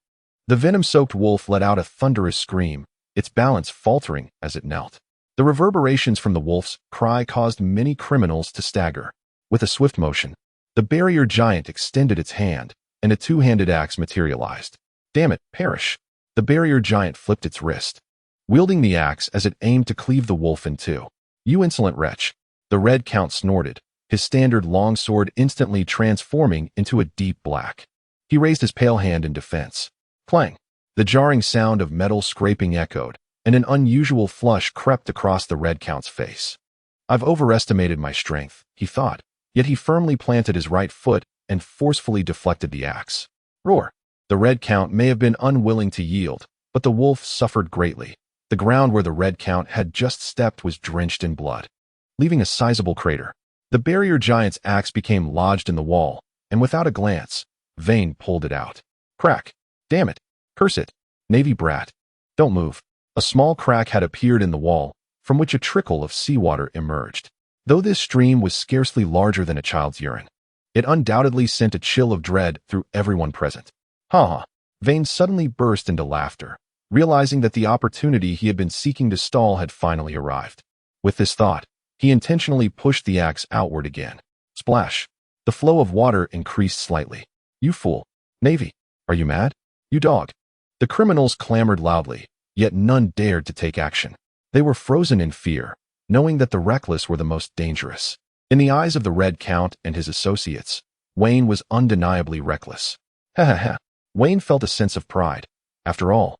The venom-soaked wolf let out a thunderous scream, its balance faltering as it knelt. The reverberations from the wolf's cry caused many criminals to stagger. With a swift motion, the barrier giant extended its hand, and a 2-handed axe materialized. Damn it, perish! The barrier giant flipped its wrist, wielding the axe as it aimed to cleave the wolf in 2. You insolent wretch! The Red Count snorted, his standard longsword instantly transforming into a deep black. He raised his pale hand in defense. Clang! The jarring sound of metal scraping echoed, and an unusual flush crept across the Red Count's face. I've overestimated my strength, he thought, yet he firmly planted his right foot and forcefully deflected the axe. Roar! The Red Count may have been unwilling to yield, but the wolf suffered greatly. The ground where the Red Count had just stepped was drenched in blood, leaving a sizable crater. The barrier giant's axe became lodged in the wall, and without a glance, Vane pulled it out. Crack! Damn it! Curse it! Navy brat! Don't move. A small crack had appeared in the wall, from which a trickle of seawater emerged. Though this stream was scarcely larger than a child's urine, it undoubtedly sent a chill of dread through everyone present. Ha ha! Vane suddenly burst into laughter, realizing that the opportunity he had been seeking to stall had finally arrived. With this thought, he intentionally pushed the axe outward again. Splash! The flow of water increased slightly. You fool! Navy! Are you mad? You dog! The criminals clamored loudly, yet none dared to take action. They were frozen in fear, knowing that the reckless were the most dangerous. In the eyes of the Red Count and his associates, Wayne was undeniably reckless. Ha ha ha! Wayne felt a sense of pride. After all,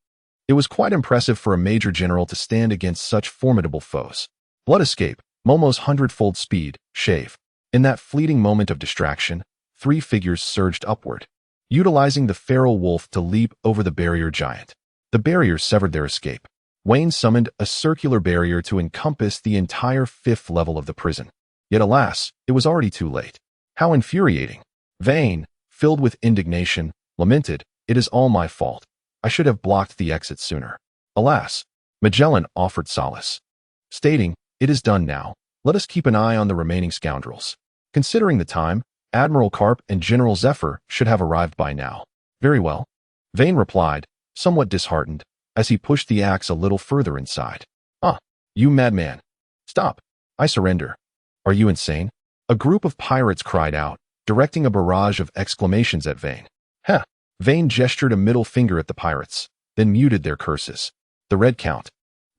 it was quite impressive for a major general to stand against such formidable foes. Blood escape, Momo's 100-fold speed, shave. In that fleeting moment of distraction, 3 figures surged upward, utilizing the feral wolf to leap over the barrier giant. The barrier severed their escape. Wayne summoned a circular barrier to encompass the entire 5th level of the prison. Yet alas, it was already too late. How infuriating! Vane, filled with indignation, lamented, "It is all my fault. I should have blocked the exit sooner." Alas, Magellan offered solace, stating, "It is done now. Let us keep an eye on the remaining scoundrels." Considering the time, Admiral Carp and General Zephyr should have arrived by now. Very well, Vane replied, somewhat disheartened, as he pushed the axe a little further inside. "Ah, you madman! Stop! I surrender." "Are you insane?" A group of pirates cried out, directing a barrage of exclamations at Vane. "Heh!" Vane gestured a middle finger at the pirates, then muted their curses. The Red Count,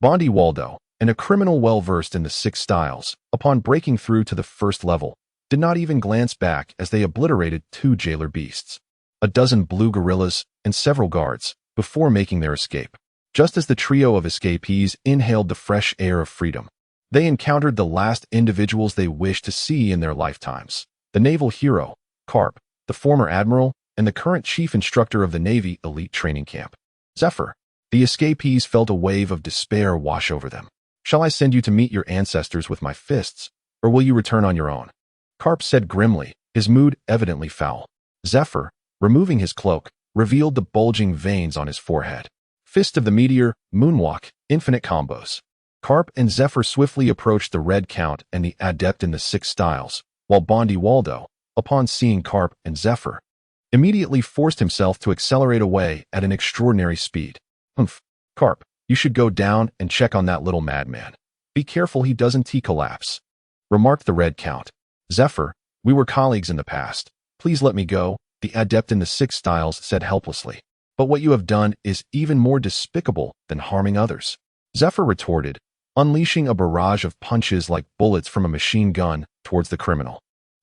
Bondi Waldo, and a criminal well-versed in the 6 styles, upon breaking through to the 1st level, did not even glance back as they obliterated 2 jailer beasts, a dozen blue gorillas, and several guards, before making their escape. Just as the trio of escapees inhaled the fresh air of freedom, they encountered the last individuals they wished to see in their lifetimes. The naval hero, Carp, the former admiral, and the current chief instructor of the Navy elite training camp, Zephyr. The escapees felt a wave of despair wash over them. "Shall I send you to meet your ancestors with my fists, or will you return on your own?" Carp said grimly, his mood evidently foul. Zephyr, removing his cloak, revealed the bulging veins on his forehead. Fist of the Meteor, Moonwalk, Infinite Combos. Carp and Zephyr swiftly approached the Red Count and the adept in the 6 styles, while Bondi Waldo, upon seeing Carp and Zephyr, immediately forced himself to accelerate away at an extraordinary speed. "Humph, Carp, you should go down and check on that little madman. Be careful he doesn't T-collapse," remarked the Red Count. "Zephyr, we were colleagues in the past. Please let me go," the adept in the 6 styles said helplessly. "But what you have done is even more despicable than harming others," Zephyr retorted, unleashing a barrage of punches like bullets from a machine gun towards the criminal.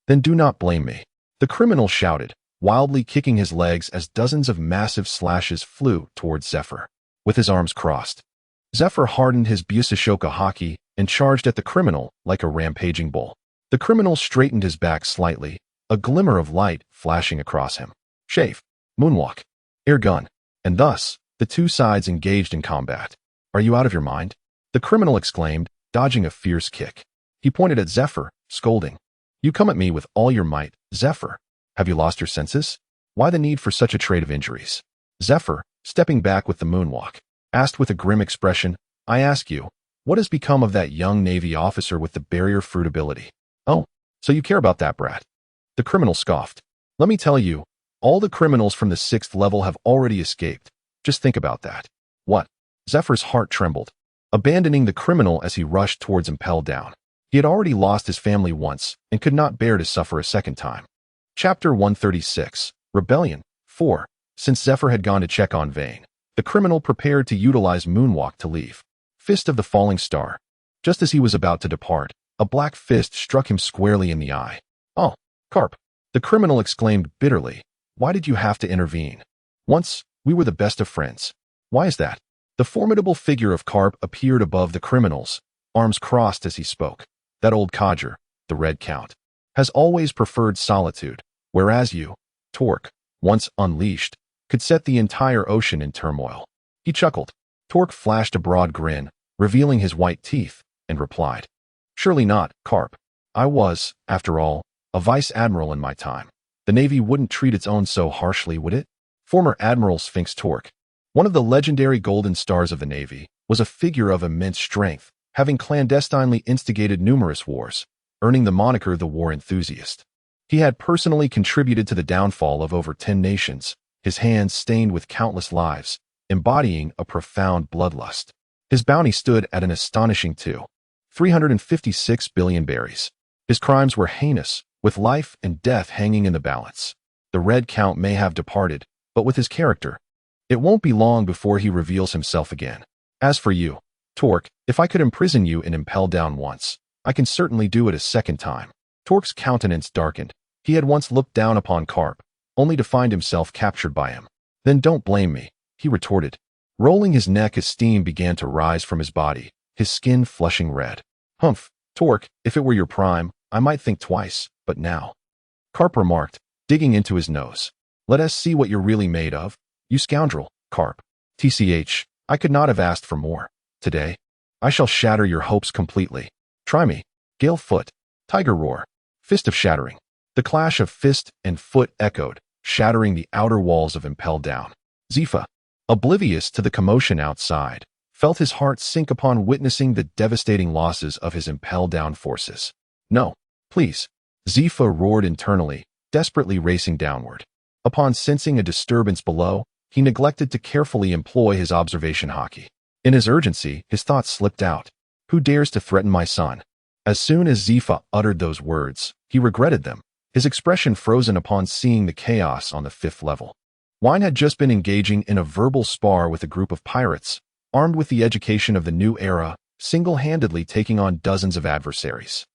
"Then do not blame me," the criminal shouted, wildly kicking his legs as dozens of massive slashes flew towards Zephyr. With his arms crossed, Zephyr hardened his Busashoka haki and charged at the criminal like a rampaging bull. The criminal straightened his back slightly, a glimmer of light flashing across him. Shave, moonwalk, air gun, and thus, the 2 sides engaged in combat. "Are you out of your mind?" the criminal exclaimed, dodging a fierce kick. He pointed at Zephyr, scolding. "You come at me with all your might, Zephyr. Have you lost your senses? Why the need for such a trade of injuries?" Zephyr, stepping back with the moonwalk, asked with a grim expression, "I ask you, what has become of that young Navy officer with the barrier fruit ability?" "Oh, so you care about that brat?" The criminal scoffed. "Let me tell you, all the criminals from the 6th level have already escaped. Just think about that." "What?" Zephyr's heart trembled, abandoning the criminal as he rushed towards impel down. He had already lost his family once and could not bear to suffer a second time. Chapter 136, Rebellion 4. Since Zephyr had gone to check on Vane, the criminal prepared to utilize Moonwalk to leave. Fist of the Falling Star. Just as he was about to depart, a black fist struck him squarely in the eye. "Oh, Carp," the criminal exclaimed bitterly. "Why did you have to intervene? Once, we were the best of friends. Why is that?" The formidable figure of Carp appeared above the criminals, arms crossed as he spoke. "That old codger, the Red Count, has always preferred solitude, whereas you, Torque, once unleashed, could set the entire ocean in turmoil." He chuckled. Torque flashed a broad grin, revealing his white teeth, and replied, "Surely not, Carp. I was, after all, a vice admiral in my time. The Navy wouldn't treat its own so harshly, would it? Former Admiral Sphinx Torque, one of the legendary Golden Stars of the Navy, was a figure of immense strength, having clandestinely instigated numerous wars, earning the moniker the war enthusiast. He had personally contributed to the downfall of over 10 nations, his hands stained with countless lives, embodying a profound bloodlust. His bounty stood at an astonishing 356 billion berries. His crimes were heinous, with life and death hanging in the balance. The red count may have departed, but with his character, it won't be long before he reveals himself again. As for you, Torque, if I could imprison you and impel down once, I can certainly do it a second time. Torque's countenance darkened. He had once looked down upon Carp, only to find himself captured by him. Then don't blame me, he retorted, rolling his neck as steam began to rise from his body, his skin flushing red. Humph, Torque, if it were your prime, I might think twice, but now. Carp remarked, digging into his nose. Let us see what you're really made of, you scoundrel, Carp. TCH, I could not have asked for more. Today, I shall shatter your hopes completely. Try me. Gale foot. Tiger roar. Fist of shattering. The clash of fist and foot echoed, shattering the outer walls of Impel Down. Zephyr, oblivious to the commotion outside, felt his heart sink upon witnessing the devastating losses of his Impel Down forces. No, please. Zephyr roared internally, desperately racing downward. Upon sensing a disturbance below, he neglected to carefully employ his observation hockey. In his urgency, his thoughts slipped out. Who dares to threaten my son? As soon as Zephyr uttered those words, he regretted them, his expression frozen upon seeing the chaos on the 5th level. Wine had just been engaging in a verbal spar with a group of pirates, armed with the education of the new era, single-handedly taking on dozens of adversaries.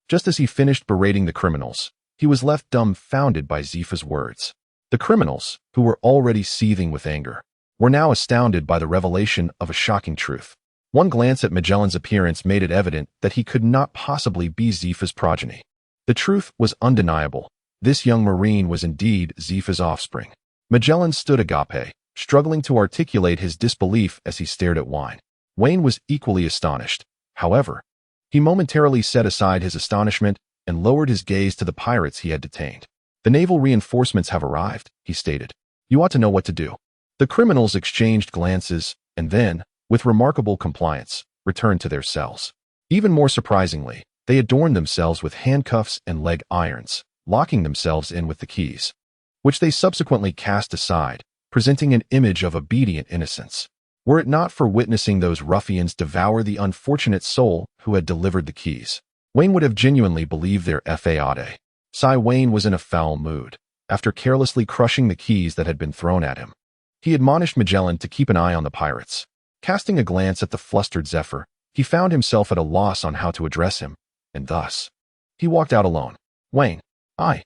Just as he finished berating the criminals, he was left dumbfounded by Zephyr's words. The criminals, who were already seething with anger, were now astounded by the revelation of a shocking truth. One glance at Magellan's appearance made it evident that he could not possibly be Zephyr's progeny. The truth was undeniable. This young Marine was indeed Zephyr's offspring. Magellan stood agape, struggling to articulate his disbelief as he stared at Wine. Wayne was equally astonished. However, he momentarily set aside his astonishment and lowered his gaze to the pirates he had detained. The naval reinforcements have arrived, he stated. You ought to know what to do. The criminals exchanged glances and then, with remarkable compliance, returned to their cells. Even more surprisingly, they adorned themselves with handcuffs and leg irons, locking themselves in with the keys, which they subsequently cast aside, presenting an image of obedient innocence. Were it not for witnessing those ruffians devour the unfortunate soul who had delivered the keys, Wayne would have genuinely believed their fade. Cy Wayne was in a foul mood. After carelessly crushing the keys that had been thrown at him, he admonished Magellan to keep an eye on the pirates. Casting a glance at the flustered Zephyr, he found himself at a loss on how to address him, and thus, he walked out alone. Wayne. Aye.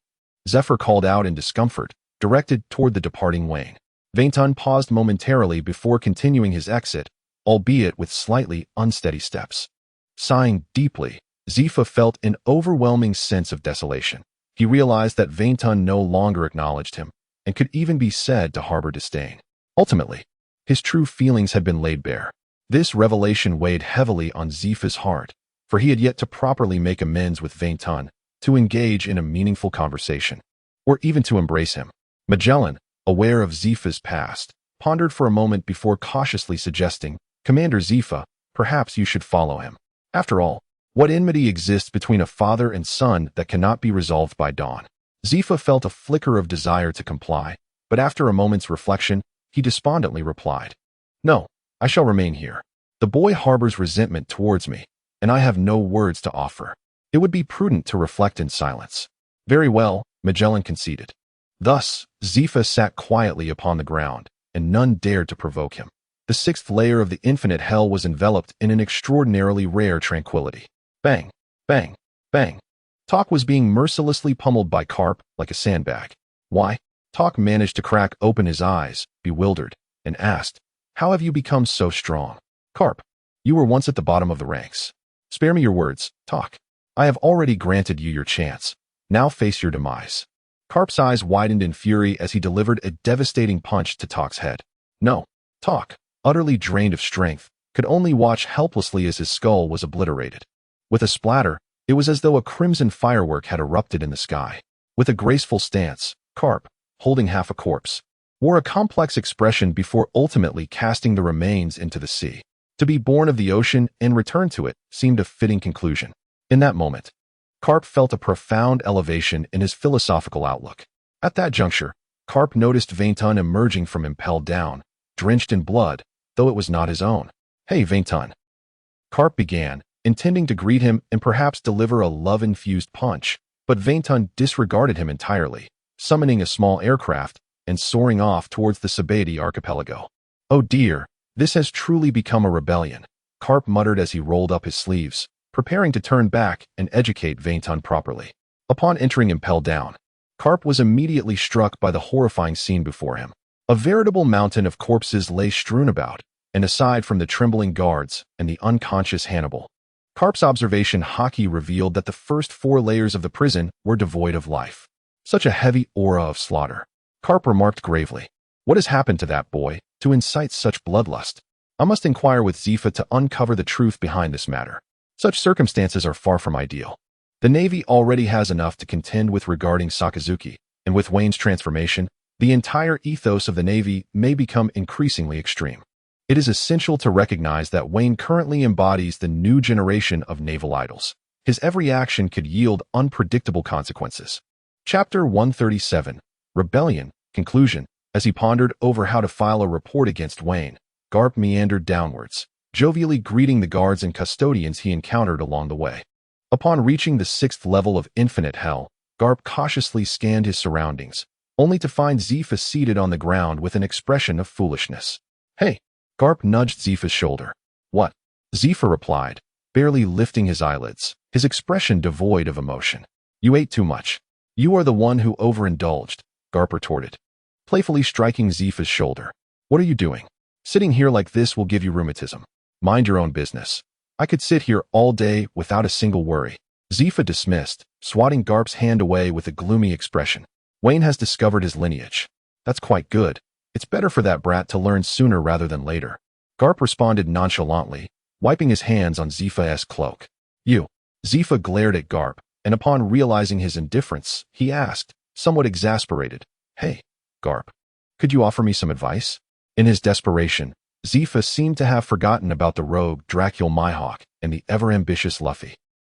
Zephyr called out in discomfort, directed toward the departing Wayne. Vainton paused momentarily before continuing his exit, albeit with slightly unsteady steps. Sighing deeply, Zephyr felt an overwhelming sense of desolation. He realized that Vainton no longer acknowledged him, and could even be said to harbor disdain. Ultimately, his true feelings had been laid bare. This revelation weighed heavily on Zephyr's heart, for he had yet to properly make amends with Vainton, to engage in a meaningful conversation, or even to embrace him. Magellan, aware of Zephyr's past, pondered for a moment before cautiously suggesting, Commander Zephyr, perhaps you should follow him. After all, what enmity exists between a father and son that cannot be resolved by dawn? Zephyr felt a flicker of desire to comply, but after a moment's reflection, he despondently replied, No, I shall remain here. The boy harbors resentment towards me, and I have no words to offer. It would be prudent to reflect in silence. Very well, Magellan conceded. Thus, Zephyr sat quietly upon the ground, and none dared to provoke him. The 6th layer of the infinite hell was enveloped in an extraordinarily rare tranquility. Bang, bang, bang. Talk was being mercilessly pummeled by Carp like a sandbag. Why? Talk managed to crack open his eyes, bewildered, and asked, How have you become so strong? Carp, you were once at the bottom of the ranks. Spare me your words, Talk. I have already granted you your chance. Now face your demise. Carp's eyes widened in fury as he delivered a devastating punch to Talk's head. No, Talk, utterly drained of strength, could only watch helplessly as his skull was obliterated. With a splatter, It was as though a crimson firework had erupted in the sky. With a graceful stance, Carp, holding half a corpse, wore a complex expression before ultimately casting the remains into the sea. To be born of the ocean and return to it seemed a fitting conclusion. In that moment, Carp felt a profound elevation in his philosophical outlook. At that juncture, Carp noticed Vainton emerging from impelled down, drenched in blood, though it was not his own. "Hey, Vainton," Carp began, intending to greet him and perhaps deliver a love-infused punch, but Vainton disregarded him entirely, summoning a small aircraft and soaring off towards the Sabati archipelago. "Oh dear, this has truly become a rebellion," Carp muttered as he rolled up his sleeves, preparing to turn back and educate Vainton properly. Upon entering Impel Down, Carp was immediately struck by the horrifying scene before him. A veritable mountain of corpses lay strewn about, and aside from the trembling guards and the unconscious Hannibal, Carp's observation hockey revealed that the first 4 layers of the prison were devoid of life. Such a heavy aura of slaughter. Carp remarked gravely, "What has happened to that boy to incite such bloodlust? I must inquire with Zifa to uncover the truth behind this matter. Such circumstances are far from ideal. The Navy already has enough to contend with regarding Sakazuki, and with Wayne's transformation, the entire ethos of the Navy may become increasingly extreme. It is essential to recognize that Wayne currently embodies the new generation of naval idols. His every action could yield unpredictable consequences." Chapter 137, Rebellion, Conclusion. As he pondered over how to file a report against Wayne, Carp meandered downwards, jovially greeting the guards and custodians he encountered along the way. Upon reaching the 6th level of Infinite Hell, Garp cautiously scanned his surroundings, only to find Zifa seated on the ground with an expression of foolishness. "Hey," Garp nudged Zifa's shoulder. "What?" Zifa replied, barely lifting his eyelids, his expression devoid of emotion. "You ate too much. You are the one who overindulged," Garp retorted, playfully striking Zifa's shoulder. "What are you doing? Sitting here like this will give you rheumatism. Mind your own business. I could sit here all day without a single worry." Zifa dismissed, swatting Garp's hand away with a gloomy expression. "Wayne has discovered his lineage. That's quite good. It's better for that brat to learn sooner rather than later." Garp responded nonchalantly, wiping his hands on Zifa's cloak. "You." Zifa glared at Garp, and upon realizing his indifference, he asked, somewhat exasperated, "Hey, Garp, could you offer me some advice?" In his desperation, Zifa seemed to have forgotten about the rogue Dracul Mihawk and the ever-ambitious Luffy,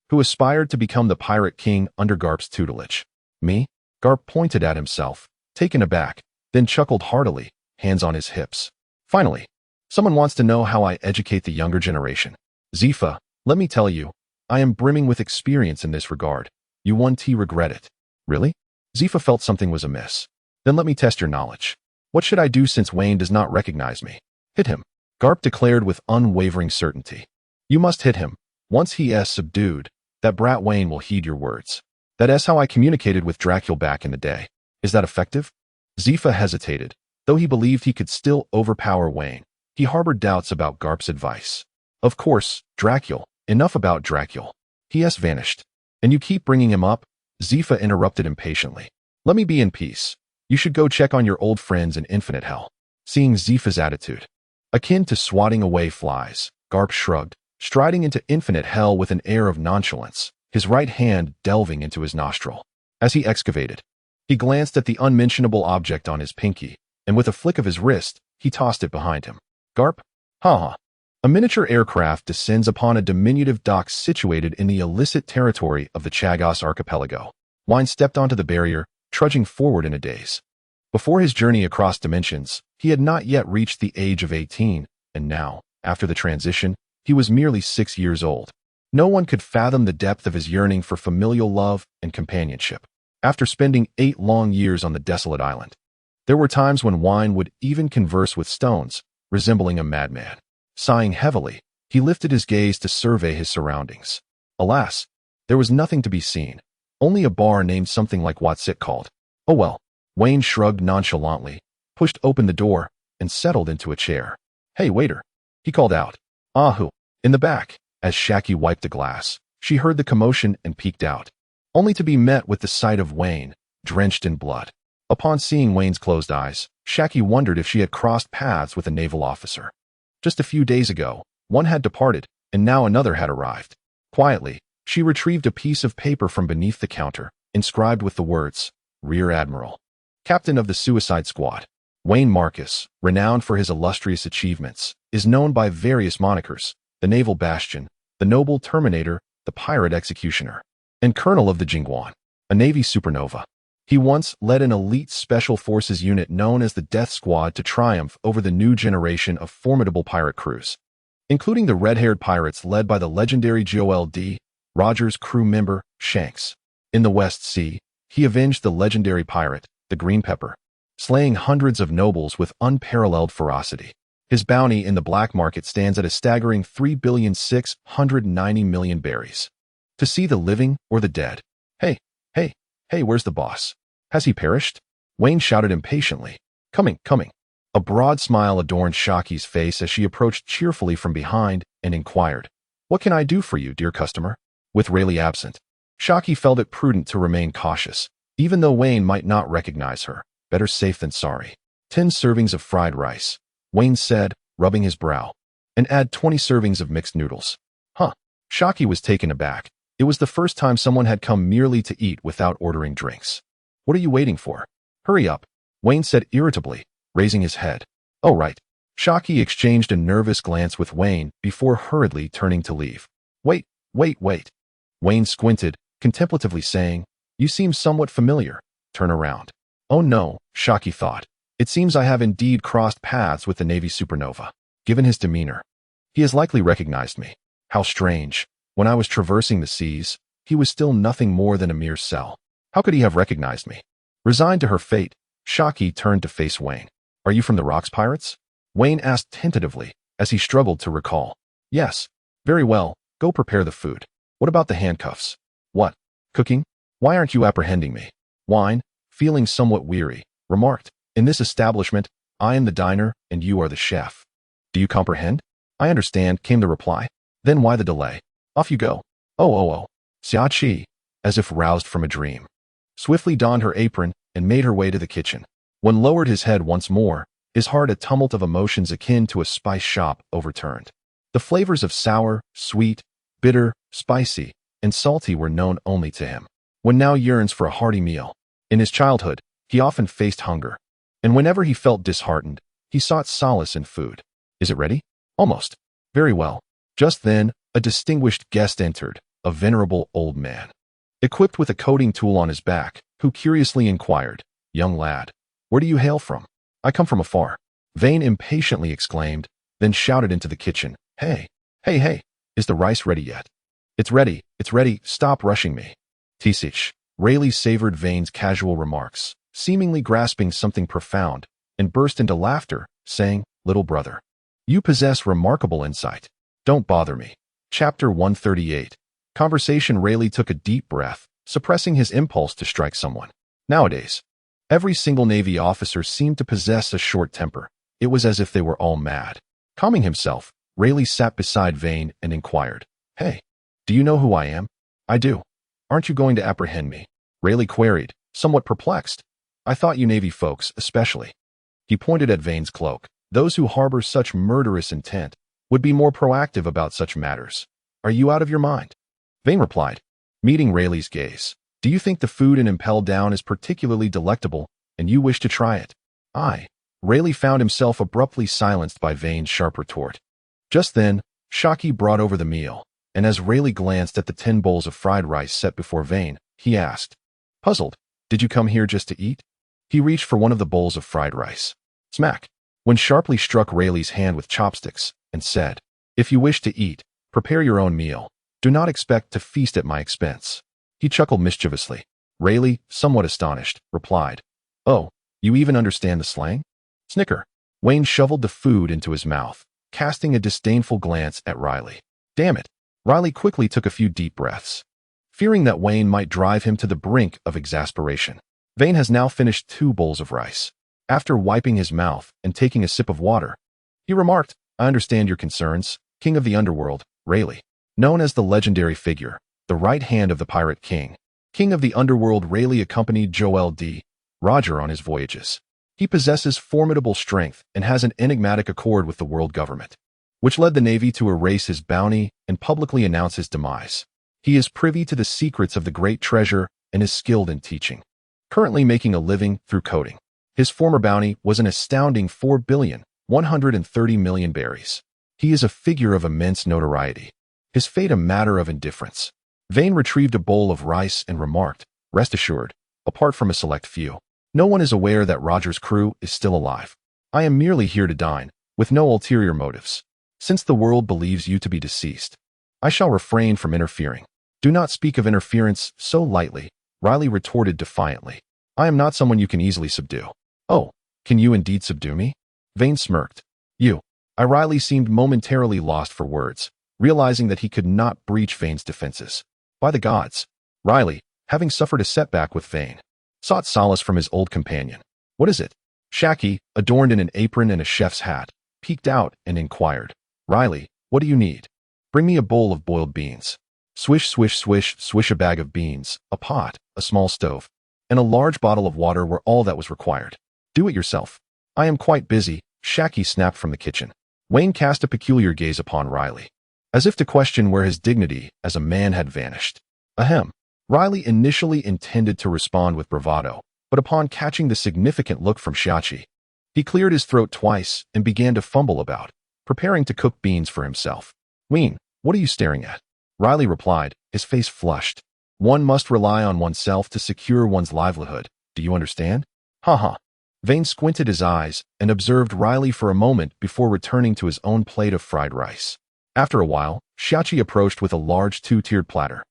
who aspired to become the pirate king under Garp's tutelage. "Me?" Garp pointed at himself, taken aback, then chuckled heartily, hands on his hips. "Finally, someone wants to know how I educate the younger generation. Zifa, let me tell you, I am brimming with experience in this regard. You won't regret it." "Really?" Zifa felt something was amiss. "Then let me test your knowledge. What should I do since Wayne does not recognize me?" "Hit him," Garp declared with unwavering certainty. "You must hit him. Once he is subdued, that brat Wayne will heed your words. That is how I communicated with Dracul back in the day. Is that effective?" Zifa hesitated. Though he believed he could still overpower Wayne, he harbored doubts about Garp's advice. "Of course, Dracul. Enough about Dracul. He has vanished. And you keep bringing him up?" Zifa interrupted impatiently. "Let me be in peace. You should go check on your old friends in Infinite Hell." Seeing Zifa's attitude, akin to swatting away flies, Garp shrugged, striding into Infinite Hell with an air of nonchalance, his right hand delving into his nostril. As he excavated, he glanced at the unmentionable object on his pinky, and with a flick of his wrist, he tossed it behind him. "Garp? Ha. A miniature aircraft descends upon a diminutive dock situated in the illicit territory of the Chagos archipelago. Wine stepped onto the barrier, trudging forward in a daze. Before his journey across dimensions, he had not yet reached the age of 18, and now, after the transition, he was merely 6 years old. No one could fathom the depth of his yearning for familial love and companionship. After spending 8 long years on the desolate island, there were times when Wine would even converse with stones, resembling a madman. Sighing heavily, he lifted his gaze to survey his surroundings. Alas, there was nothing to be seen, only a bar named something like what's it called. "Oh well." Wayne shrugged nonchalantly, pushed open the door, and settled into a chair. "Hey, waiter," he called out. "Who?" In the back, as Shaki wiped a glass, she heard the commotion and peeked out, only to be met with the sight of Wayne, drenched in blood. Upon seeing Wayne's closed eyes, Shaki wondered if she had crossed paths with a naval officer. Just a few days ago, one had departed, and now another had arrived. Quietly, She retrieved a piece of paper from beneath the counter, inscribed with the words, Rear Admiral, Captain of the Suicide Squad. Wayne Marcus, renowned for his illustrious achievements, is known by various monikers: the Naval Bastion, the Noble Terminator, the Pirate Executioner, and Colonel of the Jingguan, a Navy supernova. He once led an elite special forces unit known as the Death Squad to triumph over the new generation of formidable pirate crews, including the red-haired pirates led by the legendary Joel D. Rogers crew member, Shanks. In the West Sea, he avenged the legendary pirate, the Green Pepper, slaying hundreds of nobles with unparalleled ferocity. His bounty in the black market stands at a staggering 3,690,000,000 berries. To see the living or the dead. Hey, where's the boss? Has he perished? Wayne shouted impatiently. Coming. A broad smile adorned Shockey's face as she approached cheerfully from behind and inquired, What can I do for you, dear customer? With Rayleigh absent, Shockey felt it prudent to remain cautious, even though Wayne might not recognize her. Better safe than sorry. 10 servings of fried rice, Wayne said, rubbing his brow. And add 20 servings of mixed noodles. Huh. Shockey was taken aback. It was the first time someone had come merely to eat without ordering drinks. What are you waiting for? Hurry up, Wayne said irritably, raising his head. Oh, right. Shockey exchanged a nervous glance with Wayne before hurriedly turning to leave. Wait. Wayne squinted, contemplatively saying, You seem somewhat familiar. Turn around. Oh no, Shockey thought. It seems I have indeed crossed paths with the Navy supernova. Given his demeanor, he has likely recognized me. How strange. When I was traversing the seas, he was still nothing more than a mere cell. How could he have recognized me? Resigned to her fate, Shockey turned to face Wayne. Are you from the Rocks Pirates? Wayne asked tentatively, as he struggled to recall. Yes. Very well, go prepare the food. What about the handcuffs? What? Cooking? Why aren't you apprehending me? Wine, feeling somewhat weary, remarked, In this establishment, I am the diner and you are the chef. Do you comprehend? I understand, came the reply. Then why the delay? Off you go. Oh. Xiachi, as if roused from a dream, swiftly donned her apron and made her way to the kitchen. When lowered his head once more, his heart a tumult of emotions akin to a spice shop overturned. The flavors of sour, sweet, bitter, spicy, and salty were known only to him. When now yearns for a hearty meal. In his childhood, he often faced hunger, and whenever he felt disheartened, he sought solace in food. Is it ready? Almost. Very well. Just then, a distinguished guest entered, a venerable old man, equipped with a coding tool on his back, who curiously inquired, Young lad, where do you hail from? I come from afar. Vane impatiently exclaimed, then shouted into the kitchen, Hey, is the rice ready yet? It's ready, stop rushing me. Tisich. Rayleigh savored Vane's casual remarks, seemingly grasping something profound, and burst into laughter, saying, Little brother, you possess remarkable insight. Don't bother me. Chapter 138. Conversation. Rayleigh took a deep breath, suppressing his impulse to strike someone. Nowadays, every single Navy officer seemed to possess a short temper. It was as if they were all mad. Calming himself, Rayleigh sat beside Vane and inquired, Hey, do you know who I am? I do. Aren't you going to apprehend me? Rayleigh queried, somewhat perplexed. I thought you Navy folks, especially. He pointed at Vane's cloak. Those who harbor such murderous intent would be more proactive about such matters. Are you out of your mind? Vane replied, meeting Rayleigh's gaze. Do you think the food in Impel Down is particularly delectable, and you wish to try it? Aye. Rayleigh found himself abruptly silenced by Vane's sharp retort. Just then, Shockey brought over the meal, and as Rayleigh glanced at the 10 bowls of fried rice set before Vane, he asked, puzzled, Did you come here just to eat? He reached for one of the bowls of fried rice. Smack. When sharply struck Rayleigh's hand with chopsticks, and said, If you wish to eat, prepare your own meal. Do not expect to feast at my expense. He chuckled mischievously. Rayleigh, somewhat astonished, replied, Oh, you even understand the slang? Snicker. Wayne shoveled the food into his mouth, casting a disdainful glance at Riley. Damn it. Riley quickly took a few deep breaths, fearing that Wayne might drive him to the brink of exasperation. Vane has now finished 2 bowls of rice. After wiping his mouth and taking a sip of water, he remarked, I understand your concerns, King of the Underworld, Rayleigh. Known as the legendary figure, the right hand of the Pirate King. King of the Underworld, Rayleigh accompanied Joel D. Roger on his voyages. He possesses formidable strength and has an enigmatic accord with the world government, which led the Navy to erase his bounty and publicly announce his demise. He is privy to the secrets of the great treasure and is skilled in teaching. Currently making a living through coding. His former bounty was an astounding 4,130,000,000 berries. He is a figure of immense notoriety. His fate a matter of indifference. Vane retrieved a bowl of rice and remarked, "Rest assured, apart from a select few, no one is aware that Roger's crew is still alive. I am merely here to dine, with no ulterior motives. Since the world believes you to be deceased, I shall refrain from interfering." "Do not speak of interference so lightly," Riley retorted defiantly. "I am not someone you can easily subdue." "Oh, can you indeed subdue me?" Vane smirked. "You." Riley seemed momentarily lost for words, realizing that he could not breach Vane's defenses. By the gods. Riley, having suffered a setback with Vane, sought solace from his old companion. "What is it?" Shaki, adorned in an apron and a chef's hat, peeked out and inquired. "Riley, what do you need?" "Bring me a bowl of boiled beans." Swish, swish, swish, swish. A bag of beans, a pot, a small stove, and a large bottle of water were all that was required. "Do it yourself." "I am quite busy," Shaki snapped from the kitchen. Wayne cast a peculiar gaze upon Riley, as if to question where his dignity as a man had vanished. Ahem. Riley initially intended to respond with bravado, but upon catching the significant look from Shachi, he cleared his throat twice and began to fumble about, preparing to cook beans for himself. "Wayne, what are you staring at?" Riley replied, his face flushed. "One must rely on oneself to secure one's livelihood. Do you understand?" "Ha." Vane squinted his eyes and observed Riley for a moment before returning to his own plate of fried rice. After a while, Shachi approached with a large two-tiered platter,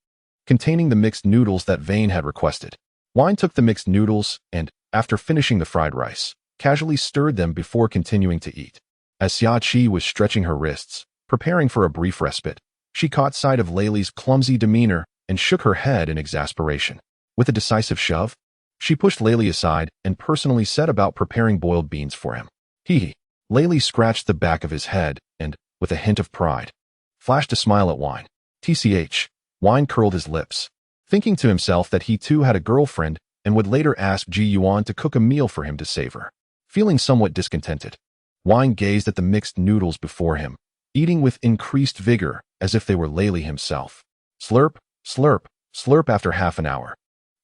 containing the mixed noodles that Vane had requested. Wine took the mixed noodles and, after finishing the fried rice, casually stirred them before continuing to eat. As Shachi was stretching her wrists, preparing for a brief respite, she caught sight of Layli's clumsy demeanor and shook her head in exasperation. With a decisive shove, she pushed Layli aside and personally set about preparing boiled beans for him. Hee. Layli scratched the back of his head and, with a hint of pride, flashed a smile at Wine. TCH. Wine curled his lips, thinking to himself that he too had a girlfriend and would later ask Ji Yuan to cook a meal for him to savor. Feeling somewhat discontented, Wine gazed at the mixed noodles before him, eating with increased vigor as if they were Layli himself. Slurp, slurp, slurp. After half an hour,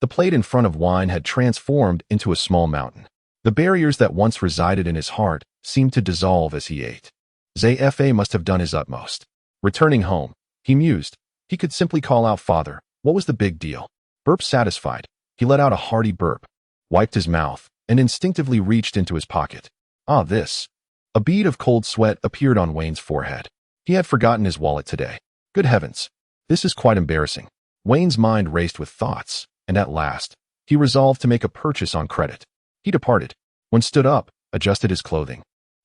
the plate in front of Wine had transformed into a small mountain. The barriers that once resided in his heart seemed to dissolve as he ate. Zfa must have done his utmost. Returning home, he mused. He could simply call out "Father." What was the big deal? Burp satisfied, he let out a hearty burp, wiped his mouth, and instinctively reached into his pocket. This. A bead of cold sweat appeared on Wayne's forehead. He had forgotten his wallet today. Good heavens. This is quite embarrassing. Wayne's mind raced with thoughts, and at last, he resolved to make a purchase on credit. He departed, when stood up, adjusted his clothing,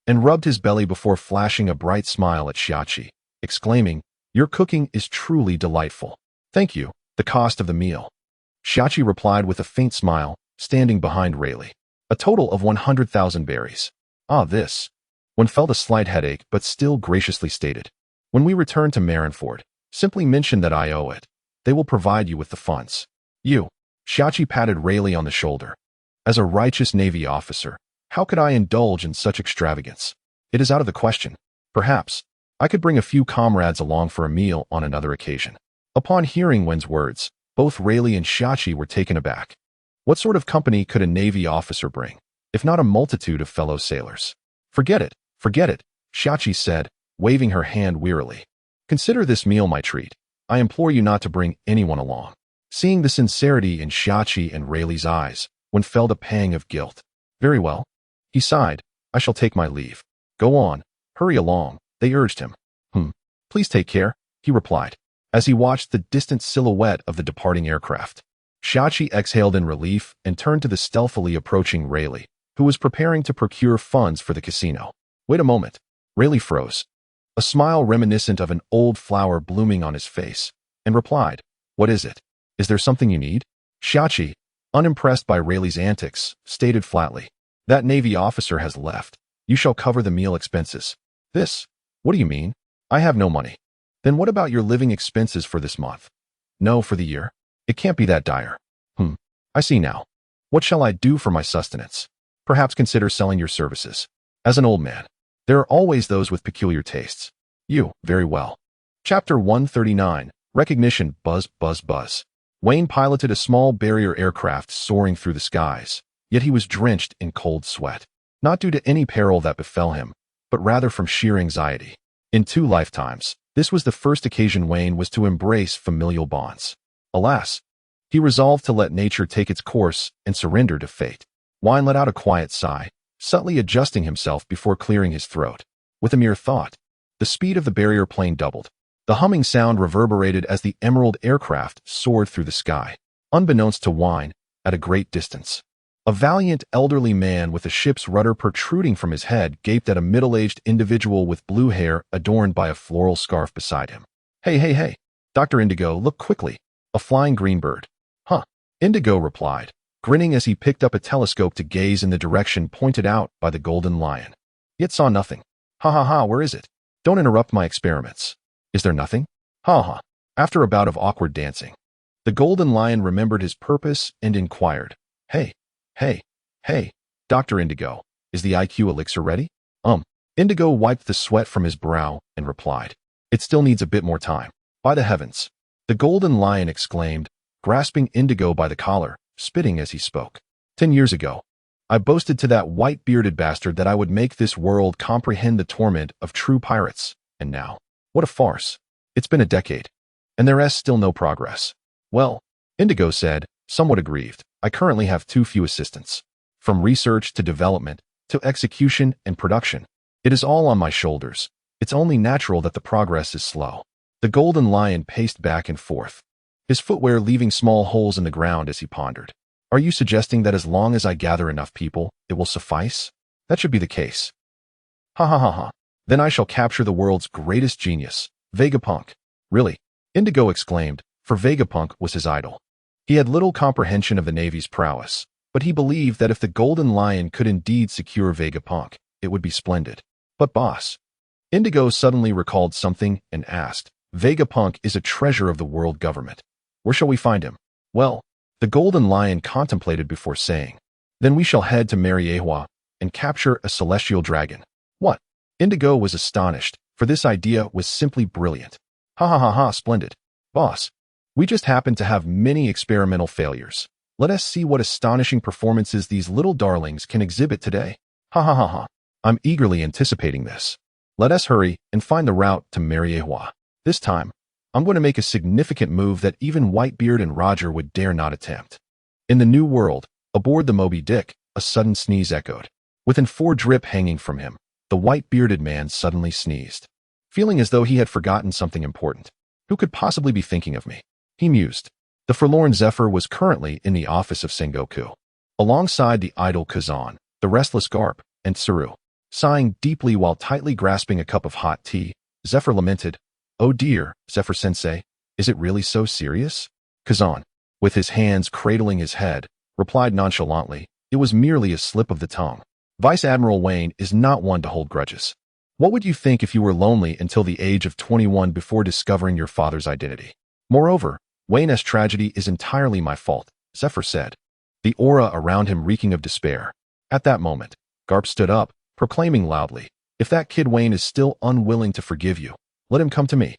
and rubbed his belly before flashing a bright smile at Shachi, exclaiming, "Your cooking is truly delightful." "Thank you. The cost of the meal." Shachi replied with a faint smile, standing behind Rayleigh. "A total of 100,000 berries." This. One felt a slight headache, but still graciously stated, "When we return to Marineford, simply mention that I owe it. They will provide you with the funds." "You." Shachi patted Rayleigh on the shoulder. "As a righteous Navy officer, how could I indulge in such extravagance? It is out of the question. Perhaps I could bring a few comrades along for a meal on another occasion." Upon hearing Wen's words, both Rayleigh and Shachi were taken aback. What sort of company could a Navy officer bring, if not a multitude of fellow sailors? Forget it, Shachi said, waving her hand wearily. "Consider this meal my treat. I implore you not to bring anyone along." Seeing the sincerity in Shachi and Rayleigh's eyes, Wen felt a pang of guilt. "Very well." He sighed. "I shall take my leave." "Go on. Hurry along," they urged him. Please take care," he replied, as he watched the distant silhouette of the departing aircraft. Shachi exhaled in relief and turned to the stealthily approaching Rayleigh, who was preparing to procure funds for the casino. "Wait a moment." Rayleigh froze, a smile reminiscent of an old flower blooming on his face, and replied, "What is it? Is there something you need?" Shachi, unimpressed by Rayleigh's antics, stated flatly, "That Navy officer has left. You shall cover the meal expenses." "This? What do you mean? I have no money." "Then what about your living expenses for this month?" "No, for the year. It can't be that dire." I see now. What shall I do for my sustenance?" "Perhaps consider selling your services. As an old man, there are always those with peculiar tastes." "You, very well." Chapter 139, Recognition, buzz, buzz, buzz. Wayne piloted a small barrier aircraft soaring through the skies, yet he was drenched in cold sweat. Not due to any peril that befell him, but rather from sheer anxiety. In 2 lifetimes, this was the first occasion Wayne was to embrace familial bonds. Alas, he resolved to let nature take its course and surrender to fate. Wayne let out a quiet sigh, subtly adjusting himself before clearing his throat. With a mere thought, the speed of the barrier plane doubled. The humming sound reverberated as the emerald aircraft soared through the sky. Unbeknownst to Wayne, at a great distance, a valiant elderly man with a ship's rudder protruding from his head gaped at a middle-aged individual with blue hair adorned by a floral scarf beside him. Hey, hey, hey, Dr. Indigo, look quickly. A flying green bird. Huh, Indigo replied, grinning as he picked up a telescope to gaze in the direction pointed out by the golden lion. Yet saw nothing. Ha ha ha, where is it? Don't interrupt my experiments. Is there nothing? Ha ha. After a bout of awkward dancing, the golden lion remembered his purpose and inquired, Hey, hey, Dr. Indigo, is the IQ elixir ready? Indigo wiped the sweat from his brow and replied, It still needs a bit more time. By the heavens, the golden lion exclaimed, grasping Indigo by the collar, spitting as he spoke. 10 years ago, I boasted to that white-bearded bastard that I would make this world comprehend the torment of true pirates, and now, what a farce. It's been a decade, and there is still no progress. Well, Indigo said, somewhat aggrieved, I currently have too few assistants. From research to development, to execution and production, it is all on my shoulders. It's only natural that the progress is slow. The golden lion paced back and forth, his footwear leaving small holes in the ground as he pondered. Are you suggesting that as long as I gather enough people, it will suffice? That should be the case. Ha ha ha ha. Then I shall capture the world's greatest genius, Vegapunk. Really? Indigo exclaimed, for Vegapunk was his idol. He had little comprehension of the Navy's prowess, but he believed that if the golden lion could indeed secure Vegapunk, it would be splendid. But boss, Indigo suddenly recalled something and asked, Vegapunk is a treasure of the world government. Where shall we find him? Well, the golden lion contemplated before saying, Then we shall head to Mariewa and capture a celestial dragon. What? Indigo was astonished, for this idea was simply brilliant. Ha ha ha ha, splendid. Boss, we just happen to have many experimental failures. Let us see what astonishing performances these little darlings can exhibit today. Ha ha ha ha. I'm eagerly anticipating this. Let us hurry and find the route to Mariewa. This time, I'm going to make a significant move that even Whitebeard and Roger would dare not attempt. In the New World, aboard the Moby Dick, a sudden sneeze echoed. Within 4 drip hanging from him, the white-bearded man suddenly sneezed, feeling as though he had forgotten something important. Who could possibly be thinking of me? He mused. The forlorn Zephyr was currently in the office of Sengoku, alongside the idle Kazan, the restless Garp, and Tsuru. Sighing deeply while tightly grasping a cup of hot tea, Zephyr lamented, Oh dear, Zephyr-sensei, is it really so serious? Kazan, with his hands cradling his head, replied nonchalantly, It was merely a slip of the tongue. Vice Admiral Wayne is not one to hold grudges. What would you think if you were lonely until the age of 21 before discovering your father's identity? Moreover, Wayne's tragedy is entirely my fault, Zephyr said, the aura around him reeking of despair. At that moment, Garp stood up, proclaiming loudly, If that kid Wayne is still unwilling to forgive you, let him come to me.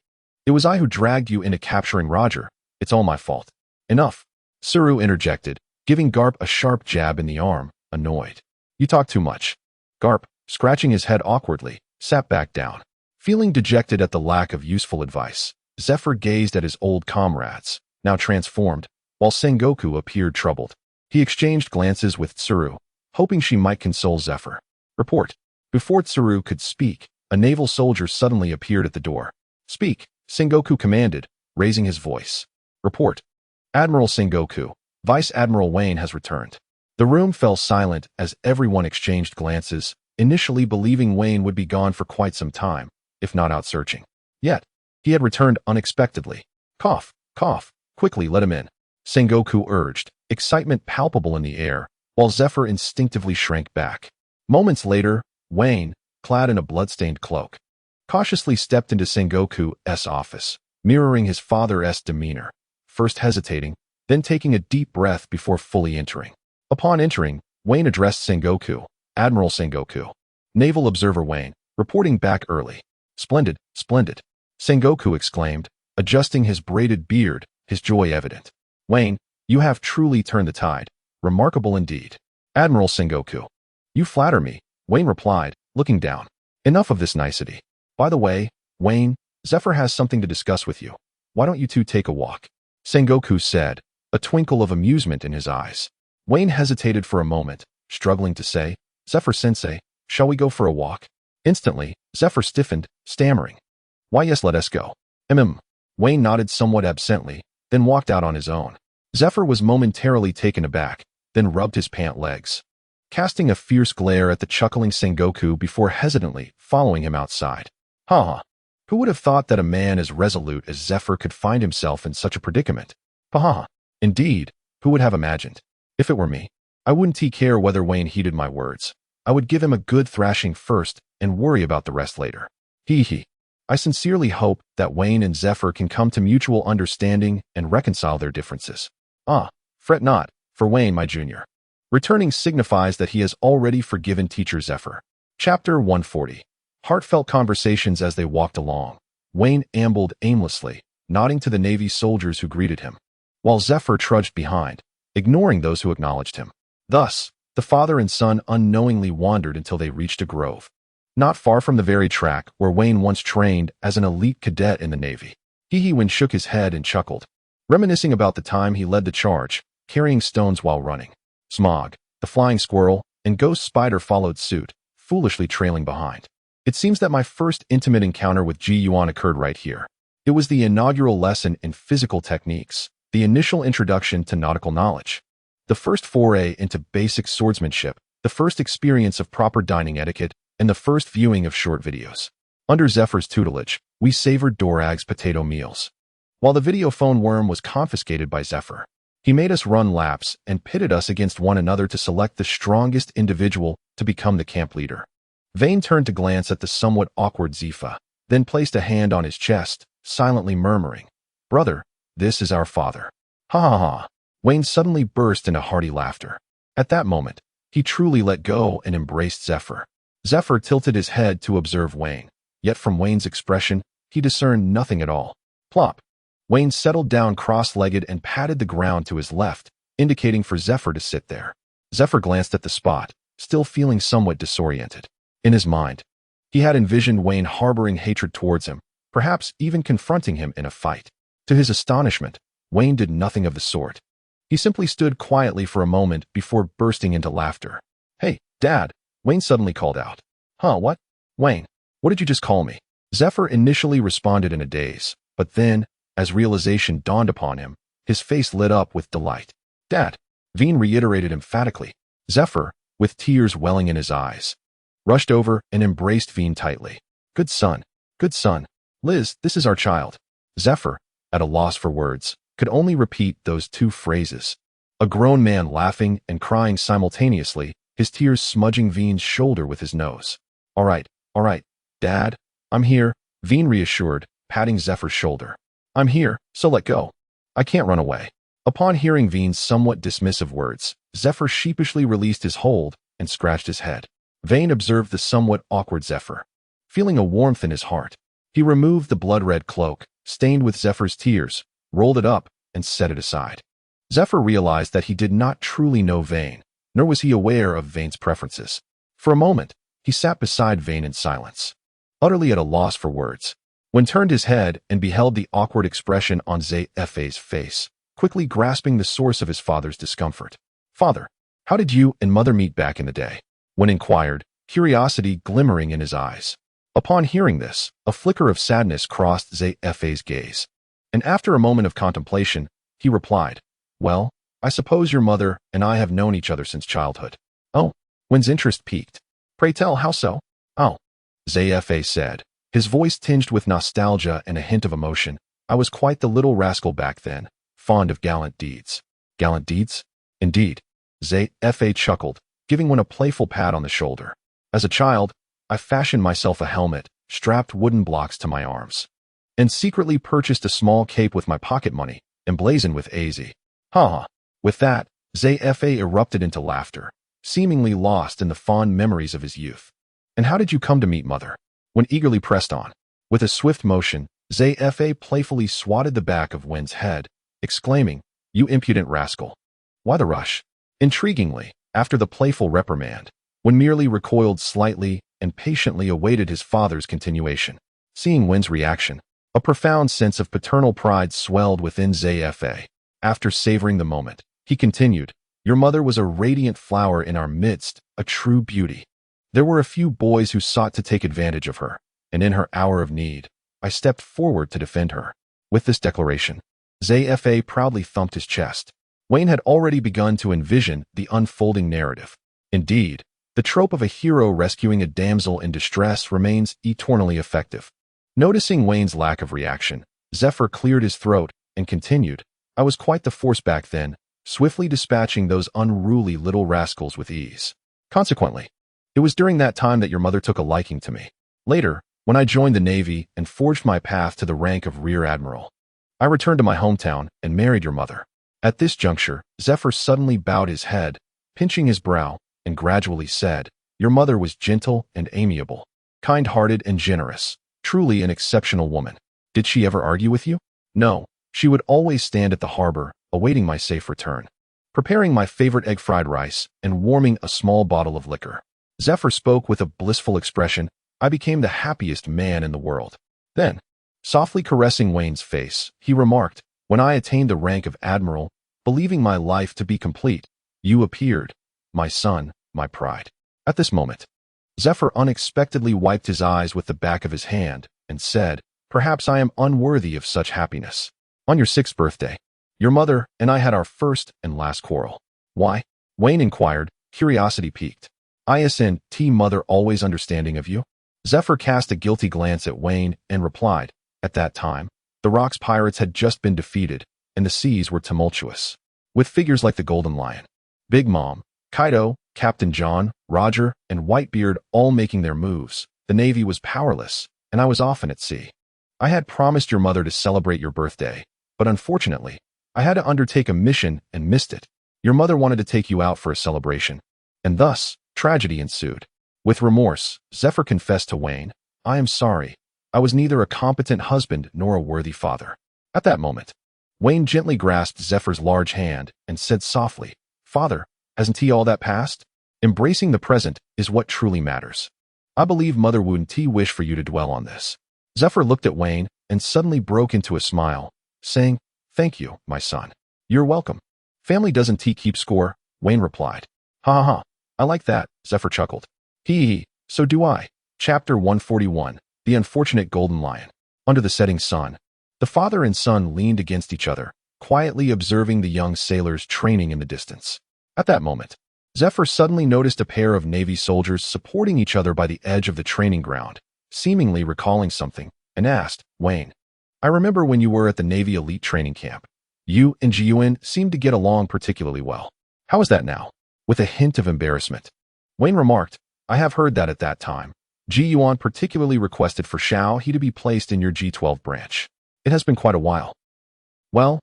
It was I who dragged you into capturing Roger. It's all my fault. Enough. Tsuru interjected, giving Garp a sharp jab in the arm, annoyed. You talk too much. Garp, scratching his head awkwardly, sat back down. Feeling dejected at the lack of useful advice, Zephyr gazed at his old comrades, now transformed, while Sengoku appeared troubled. He exchanged glances with Tsuru, hoping she might console Zephyr. Report. Before Tsuru could speak, a naval soldier suddenly appeared at the door. Speak, Sengoku commanded, raising his voice. Report. Admiral Sengoku, Vice Admiral Wayne has returned. The room fell silent as everyone exchanged glances, initially believing Wayne would be gone for quite some time, if not out searching. Yet, he had returned unexpectedly. Cough, cough, quickly let him in. Sengoku urged, excitement palpable in the air, while Zephyr instinctively shrank back. Moments later, Wayne, clad in a blood-stained cloak, cautiously stepped into Sengoku's office, mirroring his father's demeanor, first hesitating, then taking a deep breath before fully entering. Upon entering, Wayne addressed Sengoku, Admiral Sengoku. Naval Observer Wayne, reporting back early. Splendid, splendid. Sengoku exclaimed, adjusting his braided beard, his joy evident. Wayne, you have truly turned the tide. Remarkable indeed. Admiral Sengoku. You flatter me, Wayne replied, looking down. Enough of this nicety. By the way, Wayne, Zephyr has something to discuss with you. Why don't you two take a walk? Sengoku said, a twinkle of amusement in his eyes. Wayne hesitated for a moment, struggling to say, Zephyr-sensei, shall we go for a walk? Instantly, Zephyr stiffened, stammering. Why yes, let us go. Wayne nodded somewhat absently, then walked out on his own. Zephyr was momentarily taken aback, then rubbed his pant legs, casting a fierce glare at the chuckling Sengoku before hesitantly following him outside. Ha! Who would have thought that a man as resolute as Zephyr could find himself in such a predicament? Ha! Indeed, who would have imagined? If it were me, I wouldn't care whether Wayne heeded my words. I would give him a good thrashing first and worry about the rest later. Hee. I sincerely hope that Wayne and Zephyr can come to mutual understanding and reconcile their differences. Fret not, for Wayne, my junior. Returning signifies that he has already forgiven teacher Zephyr. Chapter 140. Heartfelt conversations as they walked along. Wayne ambled aimlessly, nodding to the Navy soldiers who greeted him, while Zephyr trudged behind, ignoring those who acknowledged him. Thus, the father and son unknowingly wandered until they reached a grove, not far from the very track where Wayne once trained as an elite cadet in the Navy. Wayne shook his head and chuckled, reminiscing about the time he led the charge, carrying stones while running. Smog, the flying squirrel, and Ghost Spider followed suit, foolishly trailing behind. It seems that my first intimate encounter with Ji Yuan occurred right here. It was the inaugural lesson in physical techniques, the initial introduction to nautical knowledge, the first foray into basic swordsmanship, the first experience of proper dining etiquette, and the first viewing of short videos. Under Zephyr's tutelage, we savored Dorag's potato meals, while the videophone worm was confiscated by Zephyr. He made us run laps and pitted us against one another to select the strongest individual to become the camp leader. Vane turned to glance at the somewhat awkward Zifa, then placed a hand on his chest, silently murmuring, Brother, this is our father. Ha! Wayne suddenly burst into hearty laughter. At that moment, he truly let go and embraced Zephyr. Zephyr tilted his head to observe Wayne, yet from Wayne's expression, he discerned nothing at all. Plop! Wayne settled down cross-legged and patted the ground to his left, indicating for Zephyr to sit there. Zephyr glanced at the spot, still feeling somewhat disoriented. In his mind, he had envisioned Wayne harboring hatred towards him, perhaps even confronting him in a fight. To his astonishment, Wayne did nothing of the sort. He simply stood quietly for a moment before bursting into laughter. Hey, Dad, Wayne suddenly called out. What? Wayne, what did you just call me? Zephyr initially responded in a daze, but then, as realization dawned upon him, his face lit up with delight. Dad, Veen reiterated emphatically. Zephyr, with tears welling in his eyes, rushed over and embraced Veen tightly. Good son. Liz, this is our child. Zephyr, at a loss for words, could only repeat those two phrases. A grown man laughing and crying simultaneously, his tears smudging Veen's shoulder with his nose. All right, Dad, I'm here, Veen reassured, patting Zephyr's shoulder. I'm here, so let go. I can't run away. Upon hearing Veen's somewhat dismissive words, Zephyr sheepishly released his hold and scratched his head. Vane observed the somewhat awkward Zephyr. Feeling a warmth in his heart, he removed the blood-red cloak, stained with Zephyr's tears, rolled it up, and set it aside. Zephyr realized that he did not truly know Vane, nor was he aware of Vane's preferences. For a moment, he sat beside Vane in silence, utterly at a loss for words. When turned his head and beheld the awkward expression on Zephy's face, quickly grasping the source of his father's discomfort. Father, how did you and Mother meet back in the day? When inquired, curiosity glimmering in his eyes. Upon hearing this, a flicker of sadness crossed Zephy's gaze, and after a moment of contemplation, he replied, Well, I suppose your mother and I have known each other since childhood. Oh, when's interest peaked? Pray tell, how so? Oh, Zephy said, his voice tinged with nostalgia and a hint of emotion. I was quite the little rascal back then, fond of gallant deeds. Gallant deeds? Indeed. Zephy chuckled, giving one a playful pat on the shoulder. As a child, I fashioned myself a helmet, strapped wooden blocks to my arms, and secretly purchased a small cape with my pocket money, emblazoned with AZ. With that, Zephy erupted into laughter, seemingly lost in the fond memories of his youth. And how did you come to meet Mother? When eagerly pressed on. With a swift motion, Zfa playfully swatted the back of Wen's head, exclaiming, "You impudent rascal." Why the rush? Intriguingly, after the playful reprimand, Wen merely recoiled slightly and patiently awaited his father's continuation. Seeing Wen's reaction, a profound sense of paternal pride swelled within Zfa. After savoring the moment, he continued, "Your mother was a radiant flower in our midst, a true beauty. There were a few boys who sought to take advantage of her, and in her hour of need, I stepped forward to defend her." With this declaration, Zfa proudly thumped his chest. Wayne had already begun to envision the unfolding narrative. Indeed, the trope of a hero rescuing a damsel in distress remains eternally effective. Noticing Wayne's lack of reaction, Zephyr cleared his throat and continued, "I was quite the force back then, swiftly dispatching those unruly little rascals with ease. Consequently, it was during that time that your mother took a liking to me. Later, when I joined the Navy and forged my path to the rank of Rear Admiral, I returned to my hometown and married your mother." At this juncture, Zephyr suddenly bowed his head, pinching his brow, and gradually said, "Your mother was gentle and amiable, kind-hearted and generous, truly an exceptional woman. Did she ever argue with you?" "No, she would always stand at the harbor, awaiting my safe return, preparing my favorite egg fried rice and warming a small bottle of liquor." Zephyr spoke with a blissful expression. "I became the happiest man in the world." Then, softly caressing Wayne's face, he remarked, "When I attained the rank of Admiral, believing my life to be complete, you appeared, my son, my pride." At this moment, Zephyr unexpectedly wiped his eyes with the back of his hand and said, "Perhaps I am unworthy of such happiness. On your 6th birthday, your mother and I had our first and last quarrel." "Why?" Wayne inquired, curiosity piqued. "Isn't mother always understanding of you?" Zephyr cast a guilty glance at Wayne and replied, "At that time, the Rock's pirates had just been defeated, and the seas were tumultuous. With figures like the Golden Lion, Big Mom, Kaido, Captain John, Roger, and Whitebeard all making their moves, the Navy was powerless, and I was often at sea. I had promised your mother to celebrate your birthday, but unfortunately, I had to undertake a mission and missed it. Your mother wanted to take you out for a celebration, and thus, tragedy ensued." With remorse, Zephyr confessed to Wayne, "I am sorry. I was neither a competent husband nor a worthy father." At that moment, Wayne gently grasped Zephyr's large hand and said softly, "Father, hasn't he all that past? Embracing the present is what truly matters. I believe Mother wouldn't wish for you to dwell on this." Zephyr looked at Wayne and suddenly broke into a smile, saying, "Thank you, my son. You're welcome. Family doesn't keep score," Wayne replied. "Ha ha ha, I like that," Zephyr chuckled. "Hee, so do I." Chapter 141, The Unfortunate Golden Lion. Under the setting sun, the father and son leaned against each other, quietly observing the young sailors training in the distance. At that moment, Zephyr suddenly noticed a pair of Navy soldiers supporting each other by the edge of the training ground, seemingly recalling something, and asked, "Wayne, I remember when you were at the Navy elite training camp. You and Ji-Yuan seemed to get along particularly well. How is that now?" With a hint of embarrassment, Wayne remarked, "I have heard that at that time, Ji-Yuan particularly requested for Shao He to be placed in your G12 branch. It has been quite a while." Well,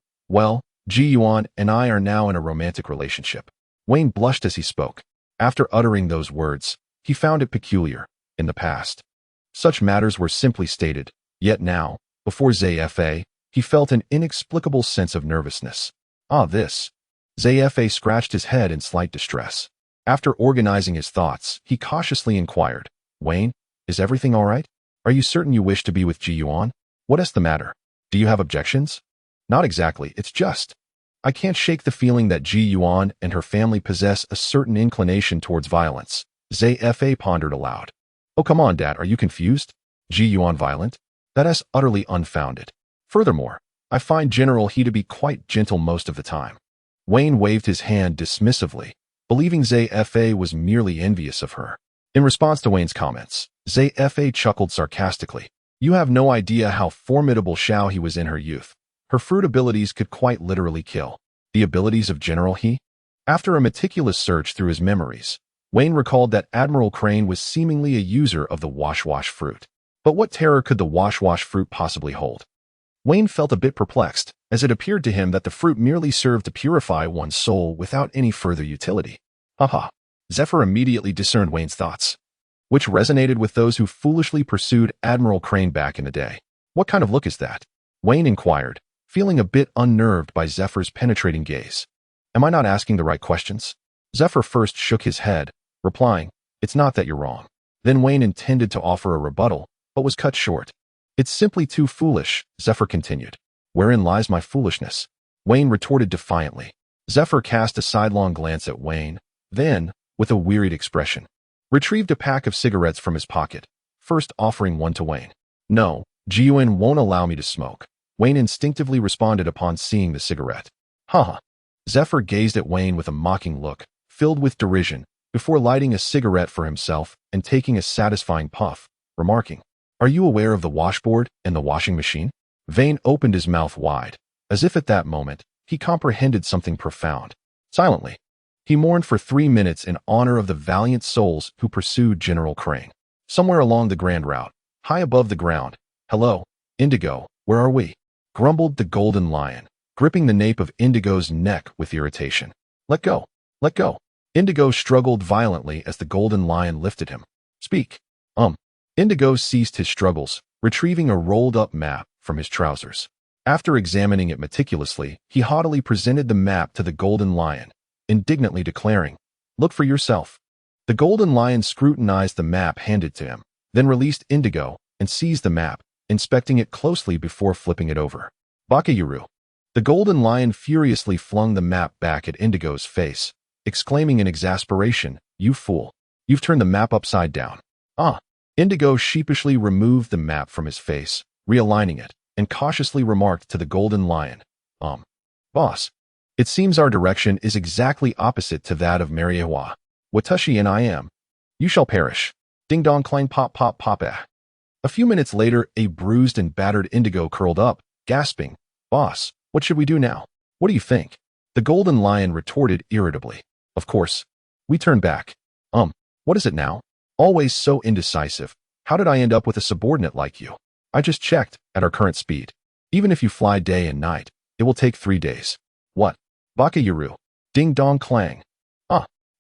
Ji-Yuan and I are now in a romantic relationship." Wayne blushed as he spoke. After uttering those words, he found it peculiar. In the past, such matters were simply stated, yet now, before Zfa, he felt an inexplicable sense of nervousness. This. Zfa scratched his head in slight distress. After organizing his thoughts, he cautiously inquired, "Wayne, is everything all right? Are you certain you wish to be with Ji-Yuan? What is the matter? Do you have objections?" "Not exactly, it's just, I can't shake the feeling that Ji-Yuan and her family possess a certain inclination towards violence." Zfa pondered aloud. "Oh, come on, Dad, are you confused? Ji-Yuan violent? That is utterly unfounded. Furthermore, I find General He to be quite gentle most of the time." Wayne waved his hand dismissively, believing Zfa was merely envious of her. In response to Wayne's comments, Zfa chuckled sarcastically. "You have no idea how formidable Shao He was in her youth. Her fruit abilities could quite literally kill." The abilities of General He? After a meticulous search through his memories, Wayne recalled that Admiral Crane was seemingly a user of the wash-wash fruit. But what terror could the wash-wash fruit possibly hold? Wayne felt a bit perplexed, as it appeared to him that the fruit merely served to purify one's soul without any further utility. Haha. Zephyr immediately discerned Wayne's thoughts, which resonated with those who foolishly pursued Admiral Crane back in the day. What kind of look is that? Wayne inquired, feeling a bit unnerved by Zephyr's penetrating gaze. Am I not asking the right questions? Zephyr first shook his head, replying, It's not that you're wrong. Then Wayne intended to offer a rebuttal, but was cut short. It's simply too foolish, Zephyr continued. Wherein lies my foolishness? Wayne retorted defiantly. Zephyr cast a sidelong glance at Wayne, then, with a wearied expression, retrieved a pack of cigarettes from his pocket, first offering one to Wayne. No, Jiuan won't allow me to smoke, Wayne instinctively responded upon seeing the cigarette. Haha. Zephyr gazed at Wayne with a mocking look, filled with derision, before lighting a cigarette for himself and taking a satisfying puff, remarking, Are you aware of the washboard and the washing machine? Wayne opened his mouth wide, as if at that moment he comprehended something profound. Silently, he mourned for 3 minutes in honor of the valiant souls who pursued General Crane. Somewhere along the grand route, high above the ground, Hello, Indigo, where are we? Grumbled the Golden Lion, gripping the nape of Indigo's neck with irritation. Let go, let go. Indigo struggled violently as the Golden Lion lifted him. Speak. Indigo ceased his struggles, retrieving a rolled-up map from his trousers. After examining it meticulously, he haughtily presented the map to the Golden Lion, indignantly declaring, Look for yourself. The Golden Lion scrutinized the map handed to him, then released Indigo and seized the map, inspecting it closely before flipping it over. Bakayuru. The Golden Lion furiously flung the map back at Indigo's face, exclaiming in exasperation, You fool. You've turned the map upside down. Indigo sheepishly removed the map from his face, realigning it, and cautiously remarked to the Golden Lion, Boss, it seems our direction is exactly opposite to that of Mariewa. Watashi and I am. You shall perish. Ding dong clang pop pop pop eh. A few minutes later, a bruised and battered Indigo curled up, gasping, Boss, what should we do now? What do you think? The Golden Lion retorted irritably. Of course. We turned back. What is it now? Always so indecisive. How did I end up with a subordinate like you? I just checked, at our current speed. Even if you fly day and night, it will take 3 days. What? Bakayuru. Ding dong clang.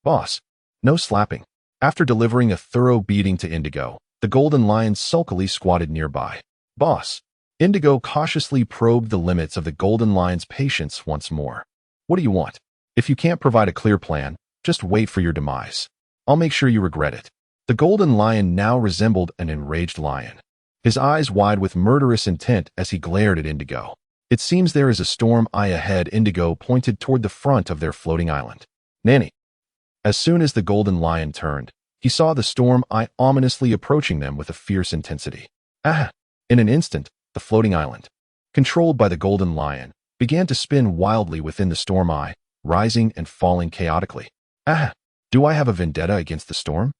Boss. No slapping. After delivering a thorough beating to Indigo, the Golden Lion sulkily squatted nearby. Boss. Indigo cautiously probed the limits of the Golden Lion's patience once more. What do you want? If you can't provide a clear plan, just wait for your demise. I'll make sure you regret it. The Golden Lion now resembled an enraged lion, his eyes wide with murderous intent as he glared at Indigo. It seems there is a storm eye ahead. Indigo pointed toward the front of their floating island. Nanny. As soon as the Golden Lion turned, he saw the storm eye ominously approaching them with a fierce intensity. In an instant, the floating island, controlled by the Golden Lion, began to spin wildly within the storm eye, rising and falling chaotically. Do I have a vendetta against the storm?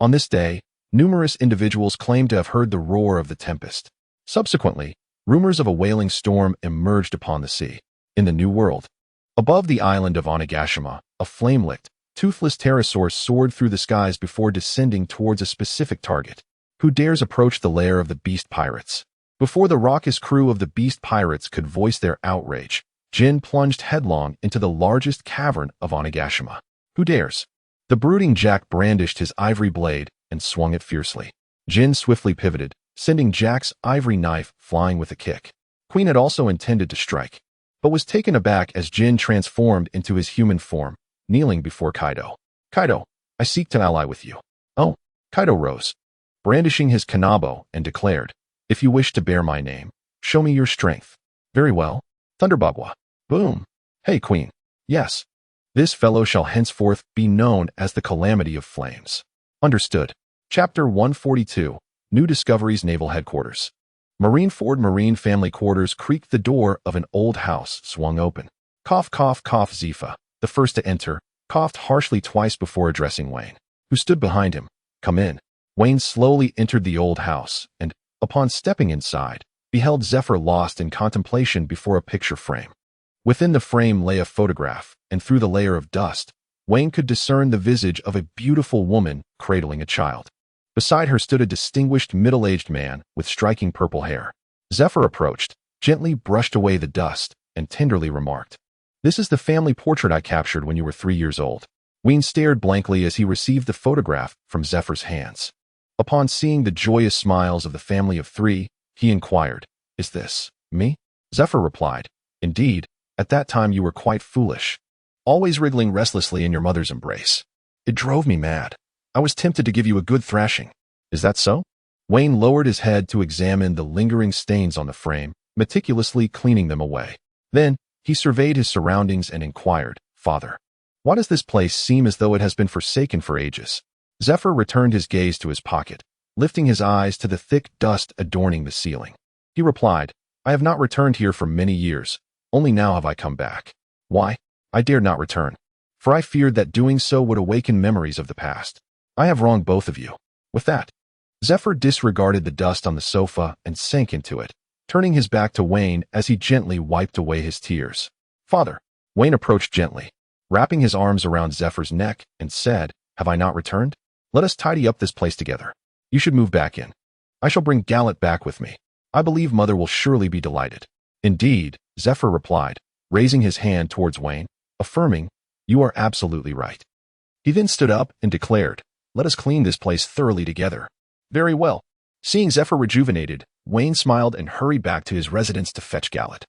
On this day, numerous individuals claimed to have heard the roar of the tempest. Subsequently, rumors of a wailing storm emerged upon the sea. In the New World, above the island of Onigashima, a flame-licked, toothless pterosaur soared through the skies before descending towards a specific target. Who dares approach the lair of the beast pirates? Before the raucous crew of the beast pirates could voice their outrage, Jin plunged headlong into the largest cavern of Onigashima. Who dares? The brooding Jack brandished his ivory blade and swung it fiercely. Jin swiftly pivoted, sending Jack's ivory knife flying with a kick. Queen had also intended to strike, but was taken aback as Jin transformed into his human form, kneeling before Kaido. Kaido, I seek to ally with you. Kaido rose, brandishing his kanabo, and declared, If you wish to bear my name, show me your strength. Very well. Thunderbagwa. Boom. Hey, Queen. Yes. This fellow shall henceforth be known as the Calamity of Flames. Understood. Chapter 142, New Discoveries Naval Headquarters. Marineford Marine Family Quarters creaked. The door of an old house swung open. Cough, cough, cough. Zifa, the first to enter, coughed harshly twice before addressing Wayne, who stood behind him. Come in. Wayne slowly entered the old house and, upon stepping inside, beheld Zephyr lost in contemplation before a picture frame. Within the frame lay a photograph, and through the layer of dust, Wayne could discern the visage of a beautiful woman cradling a child. Beside her stood a distinguished middle-aged man with striking purple hair. Zephyr approached, gently brushed away the dust, and tenderly remarked, This is the family portrait I captured when you were 3 years old. Wayne stared blankly as he received the photograph from Zephyr's hands. Upon seeing the joyous smiles of the family of 3, He inquired, "Is this me?" Zephyr replied, "Indeed, at that time you were quite foolish, always wriggling restlessly in your mother's embrace. It drove me mad. I was tempted to give you a good thrashing. Is that so?" Wayne lowered his head to examine the lingering stains on the frame, meticulously cleaning them away. Then, he surveyed his surroundings and inquired, "Father, why does this place seem as though it has been forsaken for ages?" Zephyr returned his gaze to his pocket, lifting his eyes to the thick dust adorning the ceiling. He replied, "I have not returned here for many years. Only now have I come back. Why? I dared not return, for I feared that doing so would awaken memories of the past. I have wronged both of you." With that, Zephyr disregarded the dust on the sofa and sank into it, turning his back to Wayne as he gently wiped away his tears. "Father," Wayne approached gently, wrapping his arms around Zephyr's neck, and said, "Have I not returned? Let us tidy up this place together. You should move back in. I shall bring Gallet back with me. I believe Mother will surely be delighted." "Indeed," Zephyr replied, raising his hand towards Wayne, affirming, "You are absolutely right." He then stood up and declared, "Let us clean this place thoroughly together." "Very well." Seeing Zephyr rejuvenated, Wayne smiled and hurried back to his residence to fetch Gallet.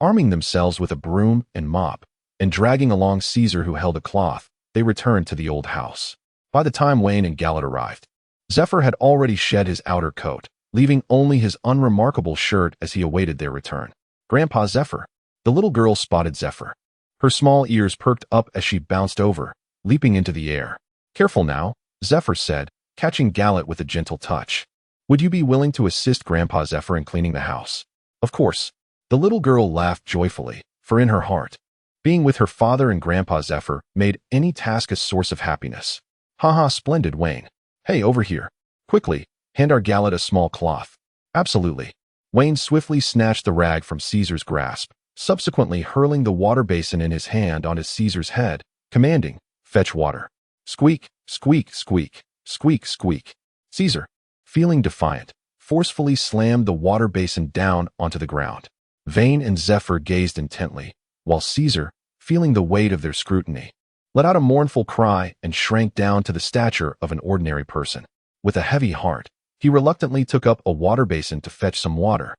Arming themselves with a broom and mop, and dragging along Caesar who held a cloth, they returned to the old house. By the time Wayne and Gallet arrived, Zephyr had already shed his outer coat, leaving only his unremarkable shirt as he awaited their return. "Grandpa Zephyr." The little girl spotted Zephyr. Her small ears perked up as she bounced over, leaping into the air. "Careful now," Zephyr said, catching Gallet with a gentle touch. "Would you be willing to assist Grandpa Zephyr in cleaning the house?" "Of course." The little girl laughed joyfully, for in her heart, being with her father and Grandpa Zephyr made any task a source of happiness. "Haha, splendid, Wayne. Hey, over here. Quickly, hand our Gallet a small cloth." "Absolutely." Wayne swiftly snatched the rag from Caesar's grasp, subsequently hurling the water basin in his hand onto Caesar's head, commanding, "Fetch water." Squeak, squeak, squeak, squeak, squeak. Caesar, feeling defiant, forcefully slammed the water basin down onto the ground. Vane and Zephyr gazed intently, while Caesar, feeling the weight of their scrutiny, let out a mournful cry and shrank down to the stature of an ordinary person. With a heavy heart, he reluctantly took up a water basin to fetch some water.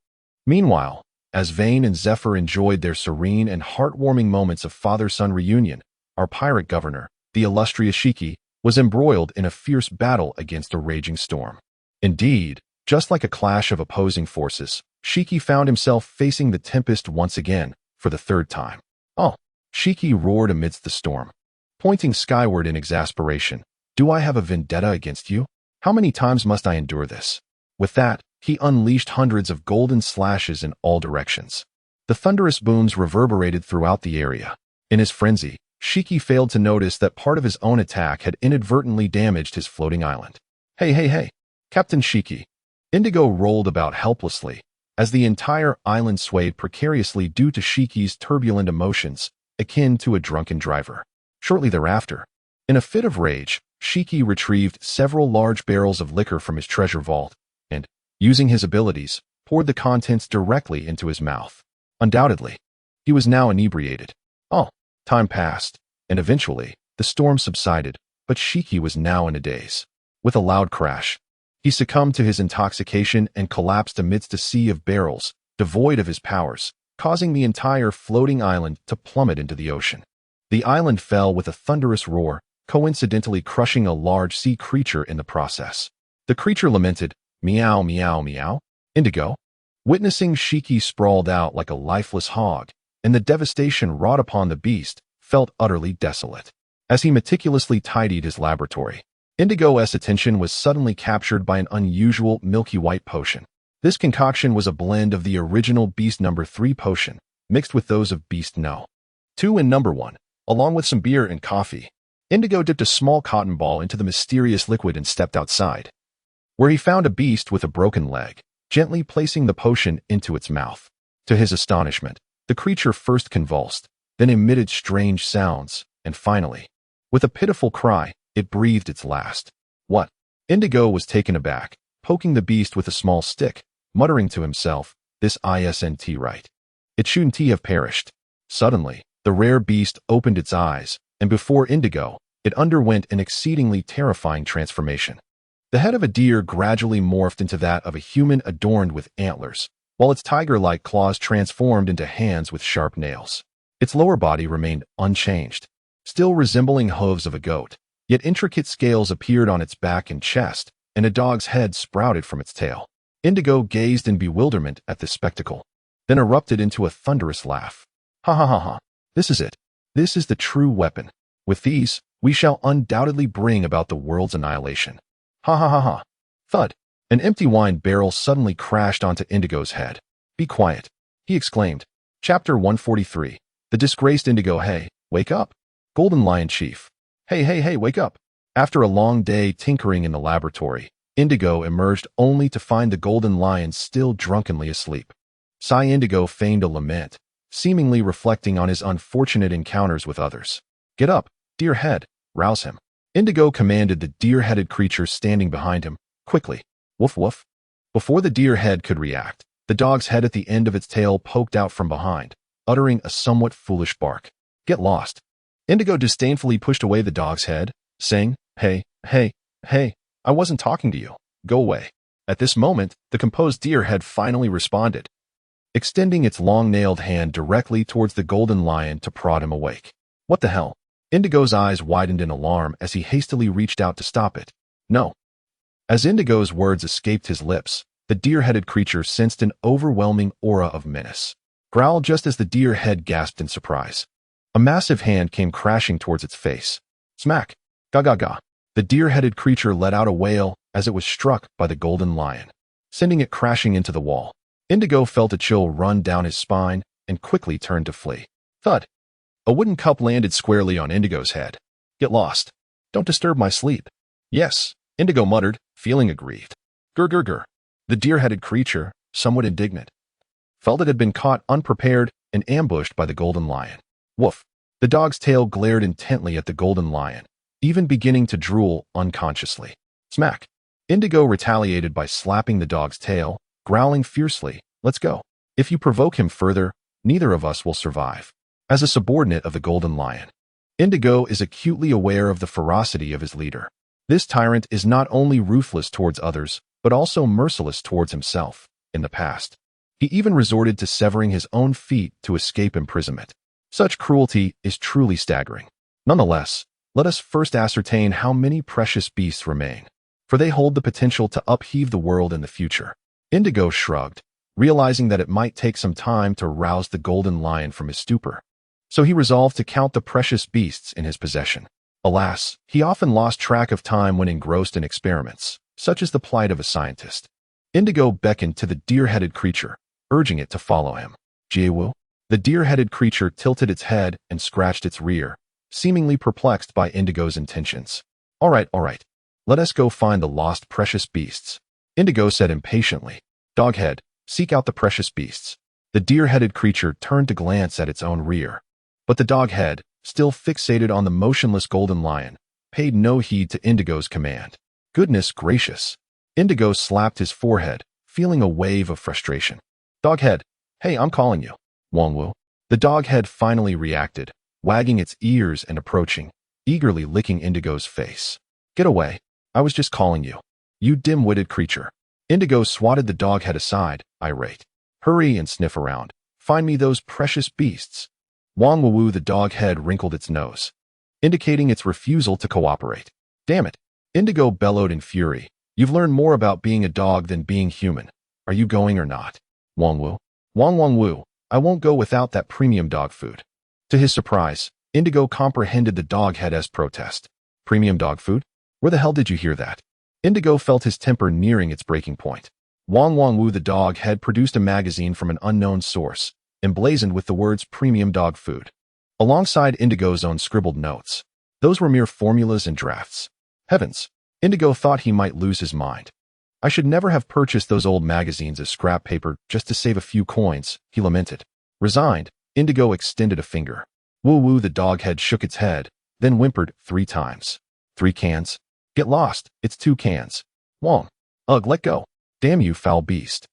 Meanwhile, as Vane and Zephyr enjoyed their serene and heartwarming moments of father-son reunion, our pirate governor, the illustrious Shiki, was embroiled in a fierce battle against a raging storm. Indeed, just like a clash of opposing forces, Shiki found himself facing the tempest once again, for the third time. "Oh!" Shiki roared amidst the storm, pointing skyward in exasperation. "Do I have a vendetta against you? How many times must I endure this?" With that, he unleashed hundreds of golden slashes in all directions. The thunderous booms reverberated throughout the area. In his frenzy, Shiki failed to notice that part of his own attack had inadvertently damaged his floating island. "Hey, hey, hey! Captain Shiki!" Indigo rolled about helplessly, as the entire island swayed precariously due to Shiki's turbulent emotions, akin to a drunken driver. Shortly thereafter, in a fit of rage, Shiki retrieved several large barrels of liquor from his treasure vault, and, using his abilities, poured the contents directly into his mouth. Undoubtedly, he was now inebriated. Time passed, and eventually, the storm subsided, but Shiki was now in a daze. With a loud crash, he succumbed to his intoxication and collapsed amidst a sea of barrels, devoid of his powers, causing the entire floating island to plummet into the ocean. The island fell with a thunderous roar, coincidentally crushing a large sea creature in the process. The creature lamented, "Meow, meow, meow." Indigo, witnessing Shiki sprawled out like a lifeless hog, and the devastation wrought upon the beast, felt utterly desolate. As he meticulously tidied his laboratory, Indigo's attention was suddenly captured by an unusual milky white potion. This concoction was a blend of the original Beast No. 3 potion, mixed with those of Beast No. 2 and No. 1, along with some beer and coffee. Indigo dipped a small cotton ball into the mysterious liquid and stepped outside, where he found a beast with a broken leg, gently placing the potion into its mouth. To his astonishment, the creature first convulsed, then emitted strange sounds, and finally, with a pitiful cry, it breathed its last. "What?" Indigo was taken aback, poking the beast with a small stick, muttering to himself, "This isn't right. It shouldn't have perished." Suddenly, the rare beast opened its eyes, and before Indigo, it underwent an exceedingly terrifying transformation. The head of a deer gradually morphed into that of a human adorned with antlers, while its tiger-like claws transformed into hands with sharp nails. Its lower body remained unchanged, still resembling hooves of a goat, yet intricate scales appeared on its back and chest, and a dog's head sprouted from its tail. Indigo gazed in bewilderment at this spectacle, then erupted into a thunderous laugh. Ha ha ha ha. This is it. This is the true weapon. With these, we shall undoubtedly bring about the world's annihilation. Ha ha ha ha. Thud. An empty wine barrel suddenly crashed onto Indigo's head. Be quiet, he exclaimed. Chapter 143. The disgraced Indigo. Hey, wake up. Golden Lion Chief. Hey, wake up. After a long day tinkering in the laboratory, Indigo emerged only to find the Golden Lion still drunkenly asleep. Sigh. Indigo feigned a lament, seemingly reflecting on his unfortunate encounters with others. Get up, deer head, rouse him. Indigo commanded the deer-headed creature standing behind him, quickly. Woof woof. Before the deer head could react, the dog's head at the end of its tail poked out from behind, uttering a somewhat foolish bark. Get lost. Indigo disdainfully pushed away the dog's head, saying, Hey, I wasn't talking to you. Go away. At this moment, the composed deer head finally responded, extending its long-nailed hand directly towards the Golden Lion to prod him awake. What the hell? Indigo's eyes widened in alarm as he hastily reached out to stop it. No. As Indigo's words escaped his lips, the deer-headed creature sensed an overwhelming aura of menace. Growl just as the deer head gasped in surprise. A massive hand came crashing towards its face. Smack. Ga. The deer-headed creature let out a wail as it was struck by the Golden Lion, sending it crashing into the wall. Indigo felt a chill run down his spine and quickly turned to flee. Thud. A wooden cup landed squarely on Indigo's head. Get lost. Don't disturb my sleep. Yes, Indigo muttered, feeling aggrieved. Grr. The deer-headed creature, somewhat indignant, felt it had been caught unprepared and ambushed by the Golden Lion. Woof. The dog's tail glared intently at the Golden Lion, even beginning to drool unconsciously. Smack. Indigo retaliated by slapping the dog's tail, growling fiercely, Let's go. If you provoke him further, neither of us will survive. As a subordinate of the Golden Lion, Indigo is acutely aware of the ferocity of his leader. This tyrant is not only ruthless towards others, but also merciless towards himself. In the past, he even resorted to severing his own feet to escape imprisonment. Such cruelty is truly staggering. Nonetheless, let us first ascertain how many precious beasts remain, for they hold the potential to upheave the world in the future. Indigo shrugged, realizing that it might take some time to rouse the Golden Lion from his stupor. So he resolved to count the precious beasts in his possession. Alas, he often lost track of time when engrossed in experiments, such as the plight of a scientist. Indigo beckoned to the deer-headed creature, urging it to follow him. Jiewu. The deer-headed creature tilted its head and scratched its rear, seemingly perplexed by Indigo's intentions. All right. Let us go find the lost precious beasts. Indigo said impatiently. Doghead, seek out the precious beasts. The deer-headed creature turned to glance at its own rear. But the doghead, still fixated on the motionless Golden Lion, paid no heed to Indigo's command. Goodness gracious. Indigo slapped his forehead, feeling a wave of frustration. Doghead, hey, I'm calling you. Wangwu. The doghead finally reacted, wagging its ears and approaching, eagerly licking Indigo's face. Get away. I was just calling you. You dim-witted creature. Indigo swatted the doghead aside, irate. Hurry and sniff around. Find me those precious beasts. Wangwu, the doghead, wrinkled its nose, indicating its refusal to cooperate. Damn it. Indigo bellowed in fury. You've learned more about being a dog than being human. Are you going or not? Wangwu. Wangwu, I won't go without that premium dog food. To his surprise, Indigo comprehended the doghead as protest. Premium dog food? Where the hell did you hear that? Indigo felt his temper nearing its breaking point. Wangwu, the doghead, produced a magazine from an unknown source, emblazoned with the words premium dog food, alongside Indigo's own scribbled notes. Those were mere formulas and drafts. Heavens! Indigo thought he might lose his mind. I should never have purchased those old magazines as scrap paper just to save a few coins, he lamented. Resigned, Indigo extended a finger. Woo, the doghead shook its head, then whimpered 3 times. 3 cans? Get lost, it's 2 cans. Wong. Ugh, let go. Damn you, foul beast.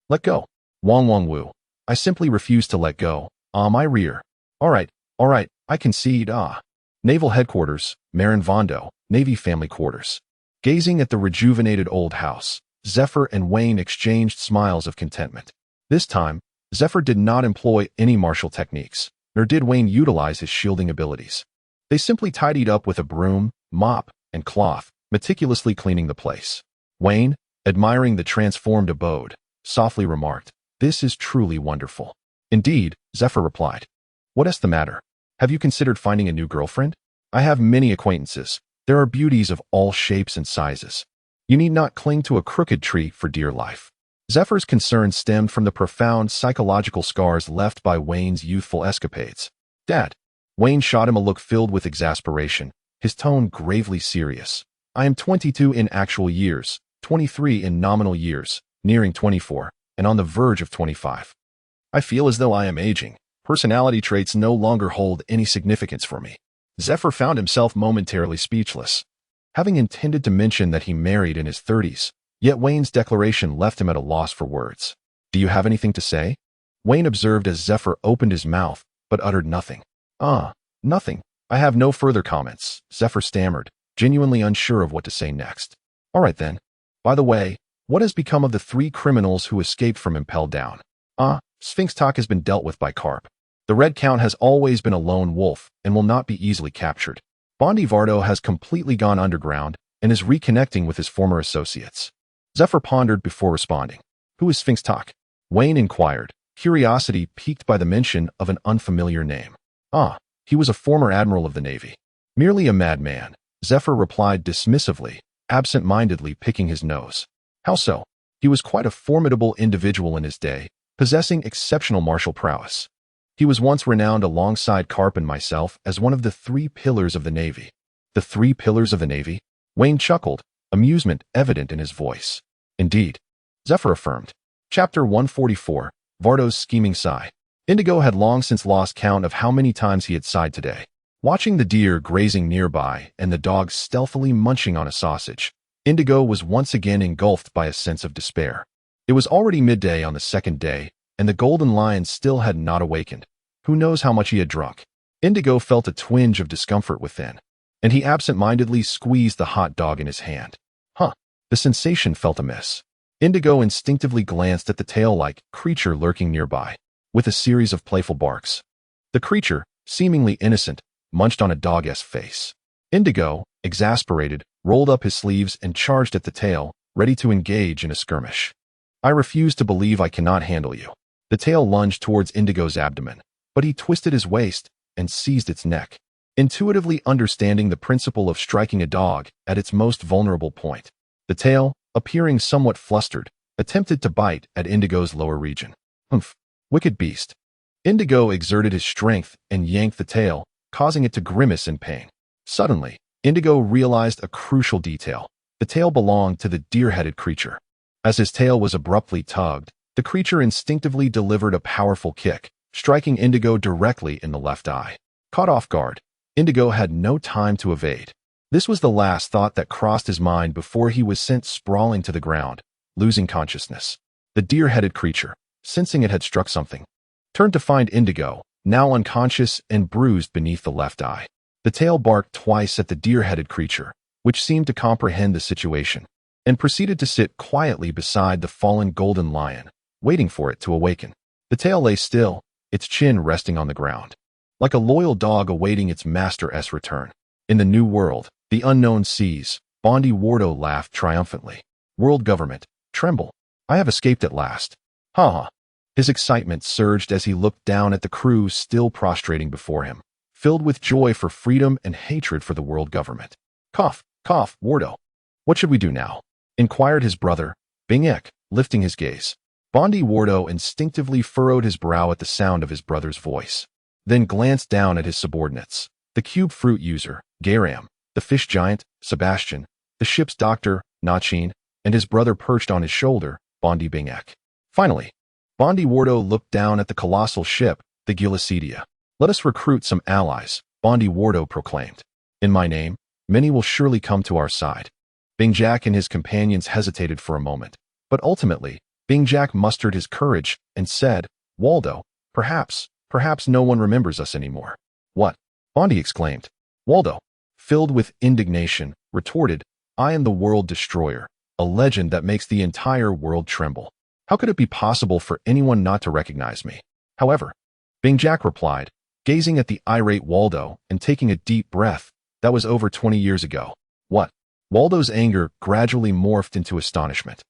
Let go. Wangwu. I simply refuse to let go. My rear. All right, I concede. Naval Headquarters, Marin Vondo, Navy Family Quarters. Gazing at the rejuvenated old house, Zephyr and Wayne exchanged smiles of contentment. This time, Zephyr did not employ any martial techniques, nor did Wayne utilize his shielding abilities. They simply tidied up with a broom, mop, and cloth, meticulously cleaning the place. Wayne, admiring the transformed abode, softly remarked, "This is truly wonderful." "Indeed," Zephyr replied. "What is the matter? Have you considered finding a new girlfriend? I have many acquaintances. There are beauties of all shapes and sizes. You need not cling to a crooked tree for dear life." Zephyr's concern stemmed from the profound psychological scars left by Wayne's youthful escapades. "Dad." Wayne shot him a look filled with exasperation, his tone gravely serious. "I am 22 in actual years, 23 in nominal years, nearing 24, and on the verge of 25. I feel as though I am aging. Personality traits no longer hold any significance for me." Zephyr found himself momentarily speechless. Having intended to mention that he married in his 30s, yet Wayne's declaration left him at a loss for words. "Do you have anything to say?" Wayne observed as Zephyr opened his mouth, but uttered nothing. Nothing. I have no further comments," Zephyr stammered, genuinely unsure of what to say next. "All right then. By the way, what has become of the 3 criminals who escaped from Impelled Down?" Sphinx Talk has been dealt with by Carp. The Red Count has always been a lone wolf and will not be easily captured. Bondi Vardo has completely gone underground and is reconnecting with his former associates." Zephyr pondered before responding. "Who is Sphinx Talk?" Wayne inquired, curiosity piqued by the mention of an unfamiliar name. He was a former admiral of the Navy." "Merely a madman," Zephyr replied dismissively, absent-mindedly picking his nose. "How so?" "He was quite a formidable individual in his day, possessing exceptional martial prowess. He was once renowned alongside Carp and myself as one of the 3 pillars of the Navy." "The 3 pillars of the Navy?" Wayne chuckled, amusement evident in his voice. "Indeed," Zephyr affirmed. Chapter 144, Vardo's Scheming Sigh. Indigo had long since lost count of how many times he had sighed today. Watching the deer grazing nearby and the dogs stealthily munching on a sausage, Indigo was once again engulfed by a sense of despair. It was already midday on the 2nd day, and the golden lion still had not awakened. Who knows how much he had drunk? Indigo felt a twinge of discomfort within, and he absent-mindedly squeezed the hot dog in his hand. The sensation felt amiss. Indigo instinctively glanced at the tail-like creature lurking nearby, with a series of playful barks. The creature, seemingly innocent, munched on a dog-esque face. Indigo, exasperated, rolled up his sleeves and charged at the tail, ready to engage in a skirmish. "I refuse to believe I cannot handle you." The tail lunged towards Indigo's abdomen, but he twisted his waist and seized its neck, intuitively understanding the principle of striking a dog at its most vulnerable point. The tail, appearing somewhat flustered, attempted to bite at Indigo's lower region. "Humph! Wicked beast." Indigo exerted his strength and yanked the tail, causing it to grimace in pain. Suddenly, Indigo realized a crucial detail. The tail belonged to the deer-headed creature. As his tail was abruptly tugged, the creature instinctively delivered a powerful kick, striking Indigo directly in the left eye. Caught off guard, Indigo had no time to evade. This was the last thought that crossed his mind before he was sent sprawling to the ground, losing consciousness. The deer-headed creature, sensing it had struck something, turned to find Indigo, now unconscious and bruised beneath the left eye. The tail barked twice at the deer-headed creature, which seemed to comprehend the situation, and proceeded to sit quietly beside the fallen golden lion, waiting for it to awaken. The tail lay still, its chin resting on the ground, like a loyal dog awaiting its master's return. In the new world, the unknown seas, Bondi Wardo laughed triumphantly. "World government, tremble. I have escaped at last." Ha! His excitement surged as he looked down at the crew still prostrating before him, filled with joy for freedom and hatred for the world government. "Cough, cough, Wardo. What should we do now?" inquired his brother, Bing Ek, lifting his gaze. Bondi Wardo instinctively furrowed his brow at the sound of his brother's voice, then glanced down at his subordinates, the cube fruit user, Garam, the fish giant, Sebastian, the ship's doctor, Nachin, and his brother perched on his shoulder, Bondi Bing Ek. Finally, Bondi Wardo looked down at the colossal ship, the Gilicidia. "Let us recruit some allies," Bondi Wardo proclaimed. "In my name, many will surely come to our side." Bing Jack and his companions hesitated for a moment, but ultimately, Bing Jack mustered his courage and said, "Waldo, perhaps no one remembers us anymore." "What?" Bondi exclaimed. Waldo, filled with indignation, retorted, I am the world destroyer, a legend that makes the entire world tremble. How could it be possible for anyone not to recognize me? However, Bing Jack replied, gazing at the irate Waldo and taking a deep breath. That was over 20 years ago. What? Waldo's anger gradually morphed into astonishment.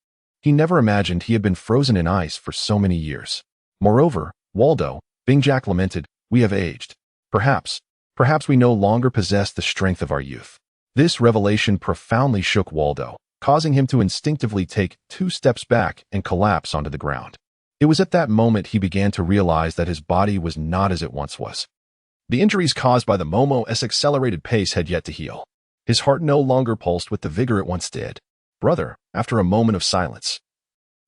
He never imagined he had been frozen in ice for so many years. Moreover, Waldo, Bing Jack lamented, we have aged. Perhaps we no longer possess the strength of our youth. This revelation profoundly shook Waldo, causing him to instinctively take 2 steps back and collapse onto the ground. It was at that moment he began to realize that his body was not as it once was. The injuries caused by the Momo's accelerated pace had yet to heal. His heart no longer pulsed with the vigor it once did. Brother, after a moment of silence,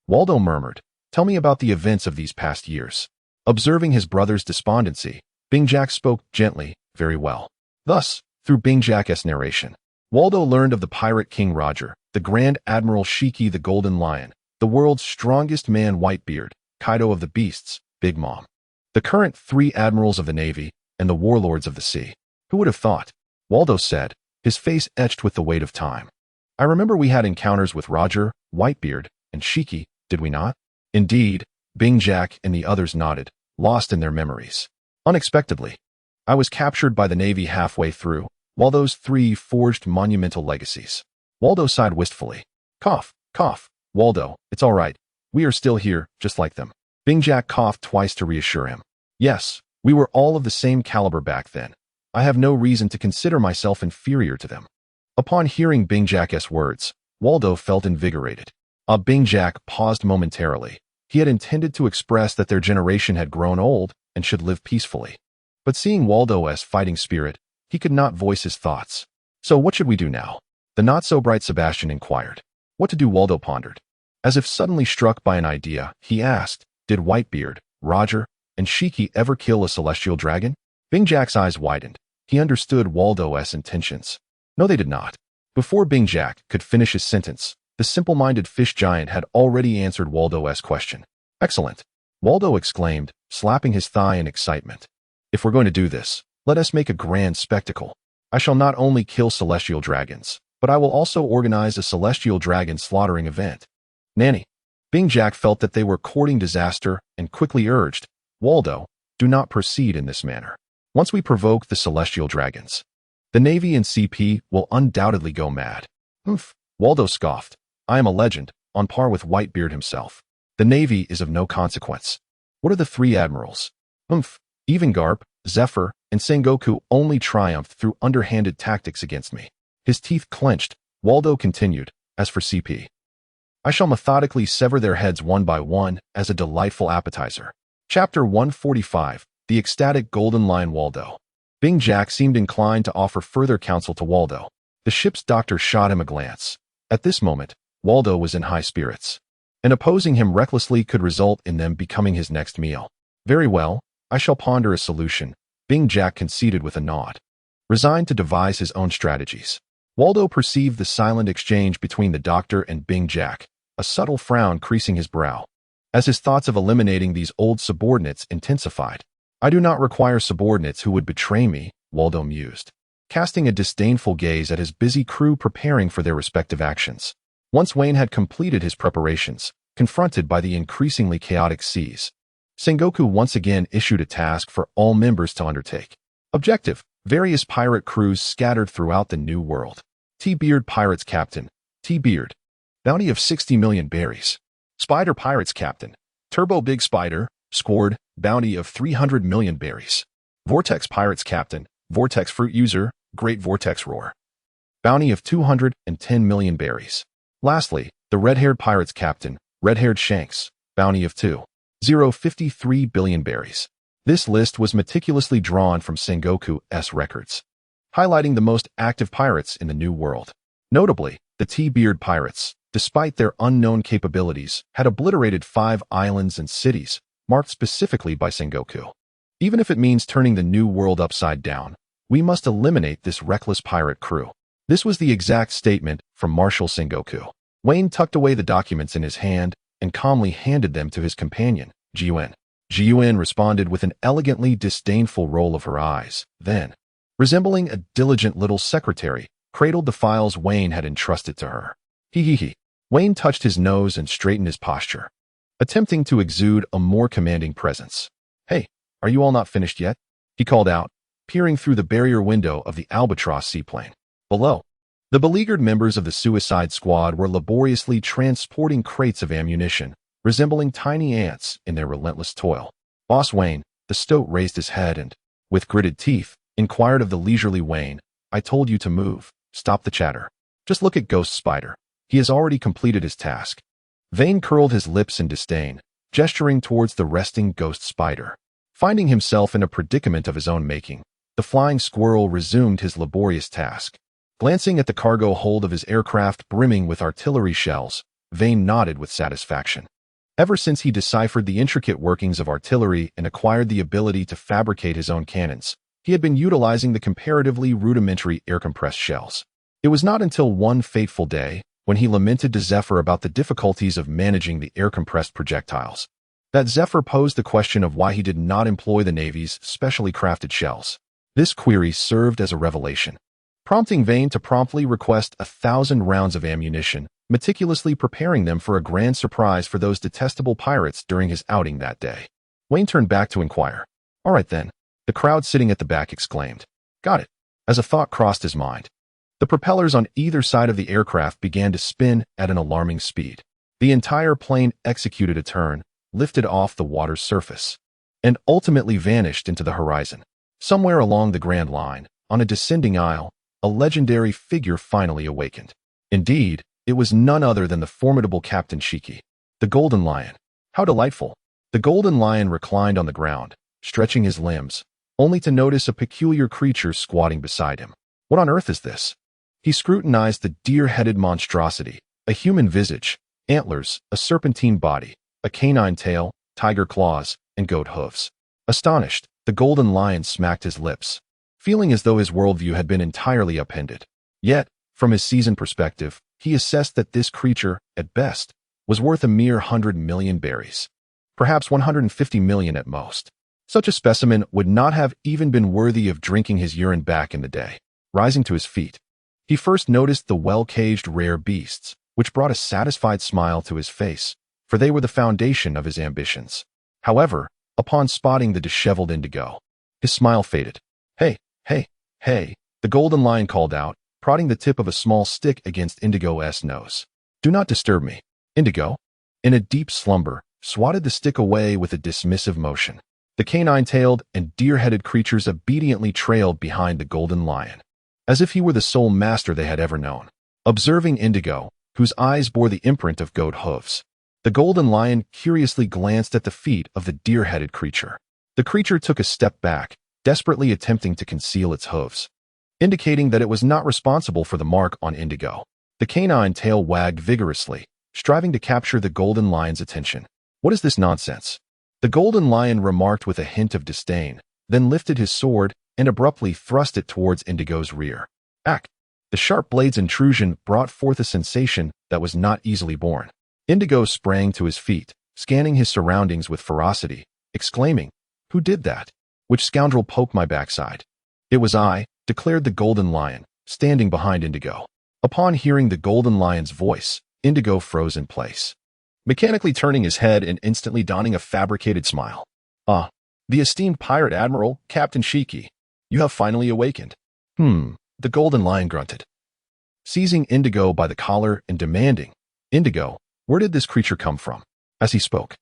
Waldo murmured, tell me about the events of these past years. Observing his brother's despondency, Bing Jack spoke gently, very well. Thus, through Bing Jack's narration, Waldo learned of the pirate King Roger, the Grand Admiral Shiki the Golden Lion, the world's strongest man Whitebeard, Kaido of the Beasts, Big Mom, the current 3 admirals of the Navy, and the warlords of the sea. Who would have thought? Waldo said, his face etched with the weight of time. I remember we had encounters with Roger, Whitebeard, and Shiki, did we not? Indeed, Bing Jack and the others nodded, lost in their memories. Unexpectedly, I was captured by the Navy halfway through, while those 3 forged monumental legacies. Waldo sighed wistfully. Cough, cough. Waldo, it's all right. We are still here, just like them. Bing Jack coughed twice to reassure him. Yes, we were all of the same caliber back then. I have no reason to consider myself inferior to them. Upon hearing Bing Jack's words, Waldo felt invigorated. Bing Jack paused momentarily. He had intended to express that their generation had grown old and should live peacefully. But seeing Waldo's fighting spirit, he could not voice his thoughts. So what should we do now? The not-so-bright Sebastian inquired. What to do? Waldo pondered. As if suddenly struck by an idea, he asked, did Whitebeard, Roger, and Shiki ever kill a celestial dragon? Bing Jack's eyes widened. He understood Waldo's intentions. No, they did not. Before Bing Jack could finish his sentence, the simple-minded fish giant had already answered Waldo's question. Excellent, Waldo exclaimed, slapping his thigh in excitement. If we're going to do this, let us make a grand spectacle. I shall not only kill celestial dragons, but I will also organize a celestial dragon slaughtering event. Nanny. Bing Jack felt that they were courting disaster and quickly urged, Waldo, do not proceed in this manner. Once we provoke the celestial dragons, the Navy and CP will undoubtedly go mad. Humph, Waldo scoffed. I am a legend, on par with Whitebeard himself. The Navy is of no consequence. What are the 3 admirals? Humph, even Garp, Zephyr, and Sengoku only triumphed through underhanded tactics against me. His teeth clenched, Waldo continued, as for CP, I shall methodically sever their heads one by one as a delightful appetizer. Chapter 145, The Ecstatic Golden Lion. Waldo. Bing Jack seemed inclined to offer further counsel to Waldo. The ship's doctor shot him a glance. At this moment, Waldo was in high spirits, and opposing him recklessly could result in them becoming his next meal. Very well, I shall ponder a solution, Bing Jack conceded with a nod. Resigned to devise his own strategies, Waldo perceived the silent exchange between the doctor and Bing Jack, a subtle frown creasing his brow, as his thoughts of eliminating these old subordinates intensified. I do not require subordinates who would betray me, Waldo mused, casting a disdainful gaze at his busy crew preparing for their respective actions. Once Wayne had completed his preparations, confronted by the increasingly chaotic seas, Sengoku once again issued a task for all members to undertake. Objective: various pirate crews scattered throughout the New World. T-Beard Pirates Captain, T-Beard. Bounty of 60 million berries. Spider Pirates Captain, Turbo Big Spider, scored, bounty of 300 million berries. Vortex Pirates Captain, Vortex Fruit User, Great Vortex Roar. Bounty of 210 million berries. Lastly, the Red-Haired Pirates Captain, Red-Haired Shanks, bounty of 2,053 billion berries. This list was meticulously drawn from Sengoku's records, highlighting the most active pirates in the New World. Notably, the T-Beard Pirates, despite their unknown capabilities, had obliterated 5 islands and cities, marked specifically by Sengoku. Even if it means turning the New World upside down, we must eliminate this reckless pirate crew. This was the exact statement from Marshal Sengoku. Wayne tucked away the documents in his hand and calmly handed them to his companion, Jiun. Jiun responded with an elegantly disdainful roll of her eyes. Then, resembling a diligent little secretary, cradled the files Wayne had entrusted to her. He. Wayne touched his nose and straightened his posture, attempting to exude a more commanding presence. Hey, are you all not finished yet? He called out, peering through the barrier window of the Albatross seaplane. Below, the beleaguered members of the Suicide Squad were laboriously transporting crates of ammunition, resembling tiny ants in their relentless toil. Boss Wayne, the stoat, raised his head and, with gritted teeth, inquired of the leisurely Wayne, I told you to move. Stop the chatter. Just look at Ghost Spider. He has already completed his task. Vane curled his lips in disdain, gesturing towards the resting Ghost Spider. Finding himself in a predicament of his own making, the flying squirrel resumed his laborious task. Glancing at the cargo hold of his aircraft brimming with artillery shells, Vane nodded with satisfaction. Ever since he deciphered the intricate workings of artillery and acquired the ability to fabricate his own cannons, he had been utilizing the comparatively rudimentary air-compressed shells. It was not until one fateful day, when he lamented to Zephyr about the difficulties of managing the air-compressed projectiles, that Zephyr posed the question of why he did not employ the Navy's specially crafted shells. This query served as a revelation, prompting Vane to promptly request 1,000 rounds of ammunition, meticulously preparing them for a grand surprise for those detestable pirates during his outing that day. Wayne turned back to inquire. All right then, the crowd sitting at the back exclaimed. Got it. As a thought crossed his mind, the propellers on either side of the aircraft began to spin at an alarming speed. The entire plane executed a turn, lifted off the water's surface, and ultimately vanished into the horizon. Somewhere along the Grand Line, on a descending aisle, a legendary figure finally awakened. Indeed, it was none other than the formidable Captain Shiki, the Golden Lion. How delightful! The Golden Lion reclined on the ground, stretching his limbs, only to notice a peculiar creature squatting beside him. What on earth is this? He scrutinized the deer-headed monstrosity, a human visage, antlers, a serpentine body, a canine tail, tiger claws, and goat hooves. Astonished, the Golden Lion smacked his lips, feeling as though his worldview had been entirely upended. Yet, from his seasoned perspective, he assessed that this creature, at best, was worth a mere 100 million berries. Perhaps 150 million at most. Such a specimen would not have even been worthy of drinking his urine back in the day. Rising to his feet, he first noticed the well-caged rare beasts, which brought a satisfied smile to his face, for they were the foundation of his ambitions. However, upon spotting the disheveled Indigo, his smile faded. Hey, the Golden Lion called out, prodding the tip of a small stick against Indigo's nose. Do not disturb me. Indigo, in a deep slumber, swatted the stick away with a dismissive motion. The canine-tailed and deer-headed creatures obediently trailed behind the Golden Lion, as if he were the sole master they had ever known. Observing Indigo, whose eyes bore the imprint of goat hooves, the Golden Lion curiously glanced at the feet of the deer-headed creature. The creature took a step back, desperately attempting to conceal its hooves, indicating that it was not responsible for the mark on Indigo. The canine tail wagged vigorously, striving to capture the Golden Lion's attention. What is this nonsense? The Golden Lion remarked with a hint of disdain, then lifted his sword and abruptly thrust it towards Indigo's rear. Ack! The sharp blade's intrusion brought forth a sensation that was not easily borne. Indigo sprang to his feet, scanning his surroundings with ferocity, exclaiming, Who did that? Which scoundrel poked my backside? It was I, declared the Golden Lion, standing behind Indigo. Upon hearing the Golden Lion's voice, Indigo froze in place, mechanically turning his head and instantly donning a fabricated smile. Ah, the esteemed pirate admiral, Captain Shiki. You have finally awakened. The Golden Lion grunted, seizing Indigo by the collar and demanding, Indigo, where did this creature come from? As he spoke,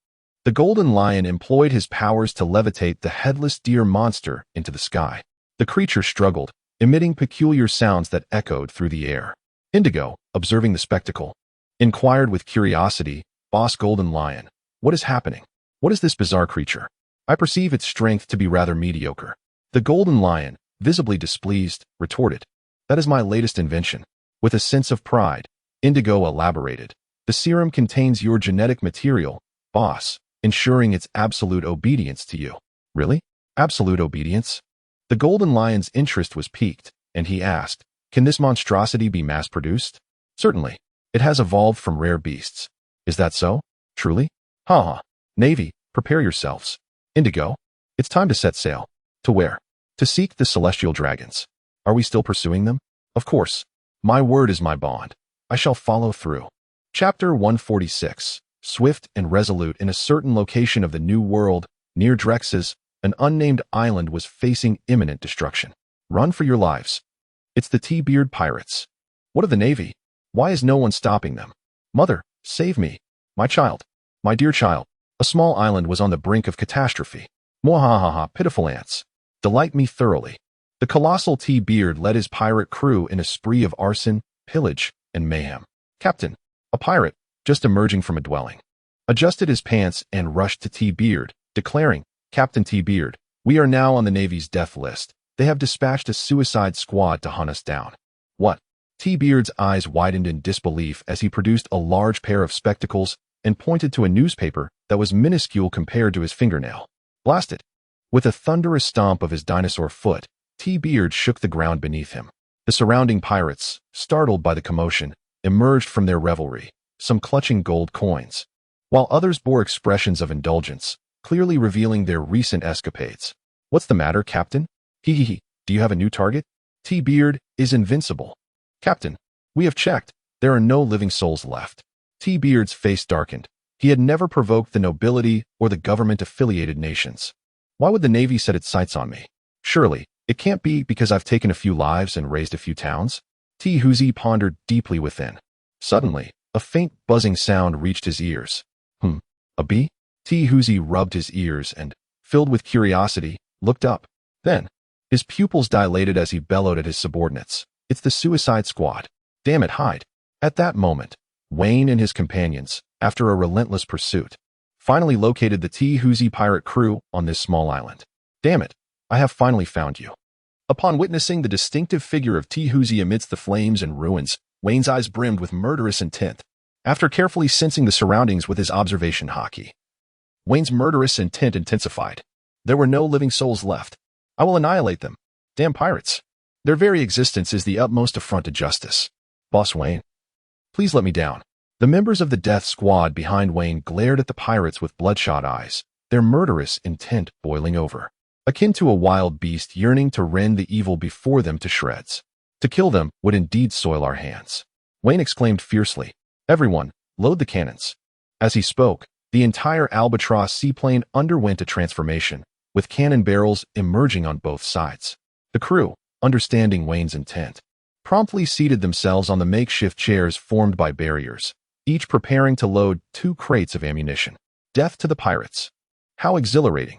the Golden Lion employed his powers to levitate the headless deer monster into the sky. The creature struggled, emitting peculiar sounds that echoed through the air. Indigo, observing the spectacle, inquired with curiosity, Boss Golden Lion, what is happening? What is this bizarre creature? I perceive its strength to be rather mediocre. The Golden Lion, visibly displeased, retorted, That is my latest invention. With a sense of pride, Indigo elaborated, The serum contains your genetic material, boss, ensuring its absolute obedience to you. Really? Absolute obedience? The Golden Lion's interest was piqued, and he asked, Can this monstrosity be mass-produced? Certainly. It has evolved from rare beasts. Is that so? Truly? Ha. Navy, prepare yourselves. Indigo, it's time to set sail. To where? To seek the celestial dragons. Are we still pursuing them? Of course. My word is my bond. I shall follow through. Chapter 146. Swift and resolute in a certain location of the New World, near Drex's, an unnamed island was facing imminent destruction. Run for your lives. It's the T-Beard pirates. What of the Navy? Why is no one stopping them? Mother, save me. My child. My dear child. A small island was on the brink of catastrophe. Mwahaha, pitiful ants. Delight me thoroughly. The colossal T-Beard led his pirate crew in a spree of arson, pillage, and mayhem. Captain, a pirate, just emerging from a dwelling, adjusted his pants and rushed to T-Beard, declaring, Captain T-Beard, we are now on the Navy's death list. They have dispatched a suicide squad to hunt us down. What? T-Beard's eyes widened in disbelief as he produced a large pair of spectacles and pointed to a newspaper that was minuscule compared to his fingernail. Blast it! With a thunderous stomp of his dinosaur foot, T-Beard shook the ground beneath him. The surrounding pirates, startled by the commotion, emerged from their revelry, some clutching gold coins, while others bore expressions of indulgence, clearly revealing their recent escapades. What's the matter, Captain? Hee. Do you have a new target? T-Beard is invincible. Captain, we have checked. There are no living souls left. T-Beard's face darkened. He had never provoked the nobility or the government-affiliated nations. Why would the Navy set its sights on me? Surely, it can't be because I've taken a few lives and raised a few towns? T-Hoosie pondered deeply within. Suddenly, a faint buzzing sound reached his ears. A bee? T-Hoosie rubbed his ears and, filled with curiosity, looked up. Then, his pupils dilated as he bellowed at his subordinates. It's the suicide squad. Damn it, hide. At that moment, Wayne and his companions, after a relentless pursuit, finally located the T-Hoosie pirate crew on this small island. Damn it, I have finally found you. Upon witnessing the distinctive figure of T-Hoosie amidst the flames and ruins, Wayne's eyes brimmed with murderous intent. After carefully sensing the surroundings with his observation hockey, Wayne's murderous intent intensified. There were no living souls left. I will annihilate them. Damn pirates. Their very existence is the utmost affront to justice. Boss Wayne, please let me down. The members of the death squad behind Wayne glared at the pirates with bloodshot eyes, their murderous intent boiling over, akin to a wild beast yearning to rend the evil before them to shreds. To kill them would indeed soil our hands. Wayne exclaimed fiercely, Everyone, load the cannons. As he spoke, the entire Albatross seaplane underwent a transformation, with cannon barrels emerging on both sides. The crew, understanding Wayne's intent, promptly seated themselves on the makeshift chairs formed by barriers, each preparing to load 2 crates of ammunition. Death to the pirates. How exhilarating.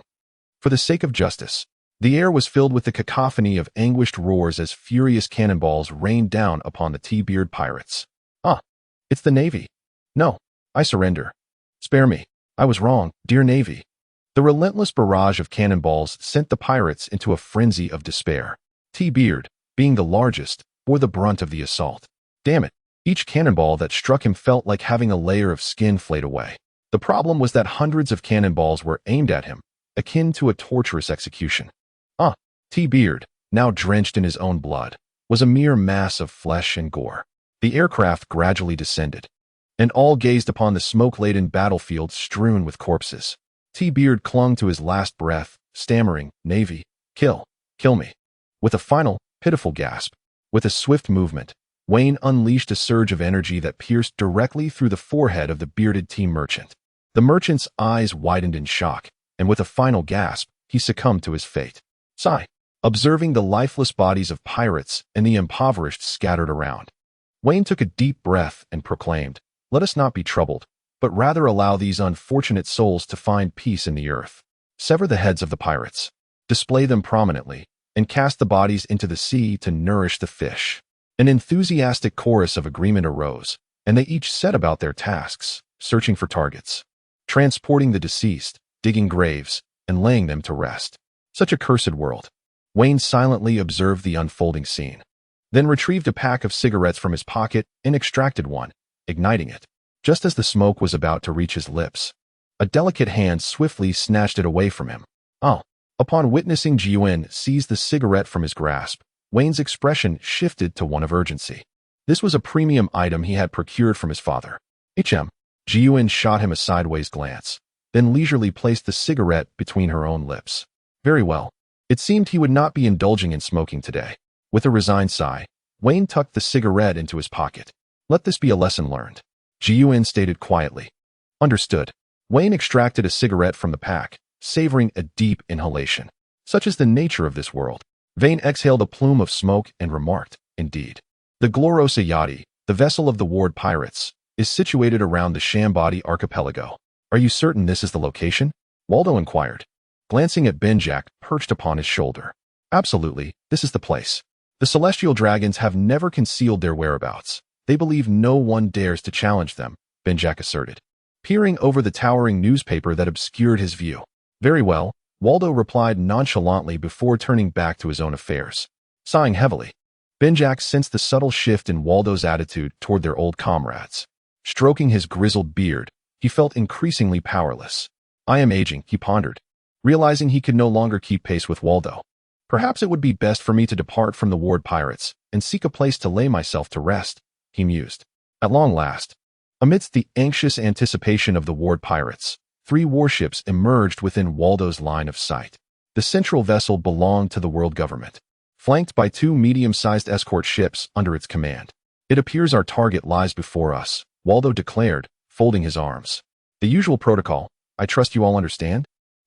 For the sake of justice, the air was filled with the cacophony of anguished roars as furious cannonballs rained down upon the T-Beard pirates. It's the Navy. No, I surrender. Spare me. I was wrong, dear Navy. The relentless barrage of cannonballs sent the pirates into a frenzy of despair. T-Beard, being the largest, bore the brunt of the assault. Damn it, each cannonball that struck him felt like having a layer of skin flayed away. The problem was that hundreds of cannonballs were aimed at him, akin to a torturous execution. T-Beard, now drenched in his own blood, was a mere mass of flesh and gore. The aircraft gradually descended, and all gazed upon the smoke-laden battlefield strewn with corpses. T-Beard clung to his last breath, stammering, Navy, kill me. With a final, pitiful gasp, with a swift movement, Wayne unleashed a surge of energy that pierced directly through the forehead of the bearded team merchant. The merchant's eyes widened in shock, and with a final gasp, he succumbed to his fate. Sigh, observing the lifeless bodies of pirates and the impoverished scattered around. Wayne took a deep breath and proclaimed, Let us not be troubled, but rather allow these unfortunate souls to find peace in the earth. Sever the heads of the pirates, display them prominently, and cast the bodies into the sea to nourish the fish. An enthusiastic chorus of agreement arose, and they each set about their tasks, searching for targets, transporting the deceased, digging graves, and laying them to rest. Such a cursed world. Wayne silently observed the unfolding scene, then retrieved a pack of cigarettes from his pocket and extracted one, igniting it. Just as the smoke was about to reach his lips, a delicate hand swiftly snatched it away from him. Upon witnessing Jiwen seize the cigarette from his grasp, Wayne's expression shifted to one of urgency. This was a premium item he had procured from his father. Jiwen shot him a sideways glance, then leisurely placed the cigarette between her own lips. Very well. It seemed he would not be indulging in smoking today. With a resigned sigh, Wayne tucked the cigarette into his pocket. Let this be a lesson learned. Ji-Yun stated quietly. Understood. Wayne extracted a cigarette from the pack, savoring a deep inhalation. Such is the nature of this world. Vane exhaled a plume of smoke and remarked, indeed. The Gloriosa Yachty, the vessel of the Ward pirates, is situated around the Shambody archipelago. Are you certain this is the location? Waldo inquired, glancing at Benjack perched upon his shoulder. Absolutely, this is the place. The celestial dragons have never concealed their whereabouts. They believe no one dares to challenge them, Benjack asserted, peering over the towering newspaper that obscured his view. Very well, Waldo replied nonchalantly before turning back to his own affairs. Sighing heavily, Benjack sensed the subtle shift in Waldo's attitude toward their old comrades. Stroking his grizzled beard, he felt increasingly powerless. I am aging, he pondered, realizing he could no longer keep pace with Waldo. Perhaps it would be best for me to depart from the Ward pirates and seek a place to lay myself to rest, he mused. At long last, amidst the anxious anticipation of the Ward pirates, 3 warships emerged within Waldo's line of sight. The central vessel belonged to the world government, flanked by 2 medium-sized escort ships under its command. It appears our target lies before us, Waldo declared, folding his arms. The usual protocol, I trust you all understand?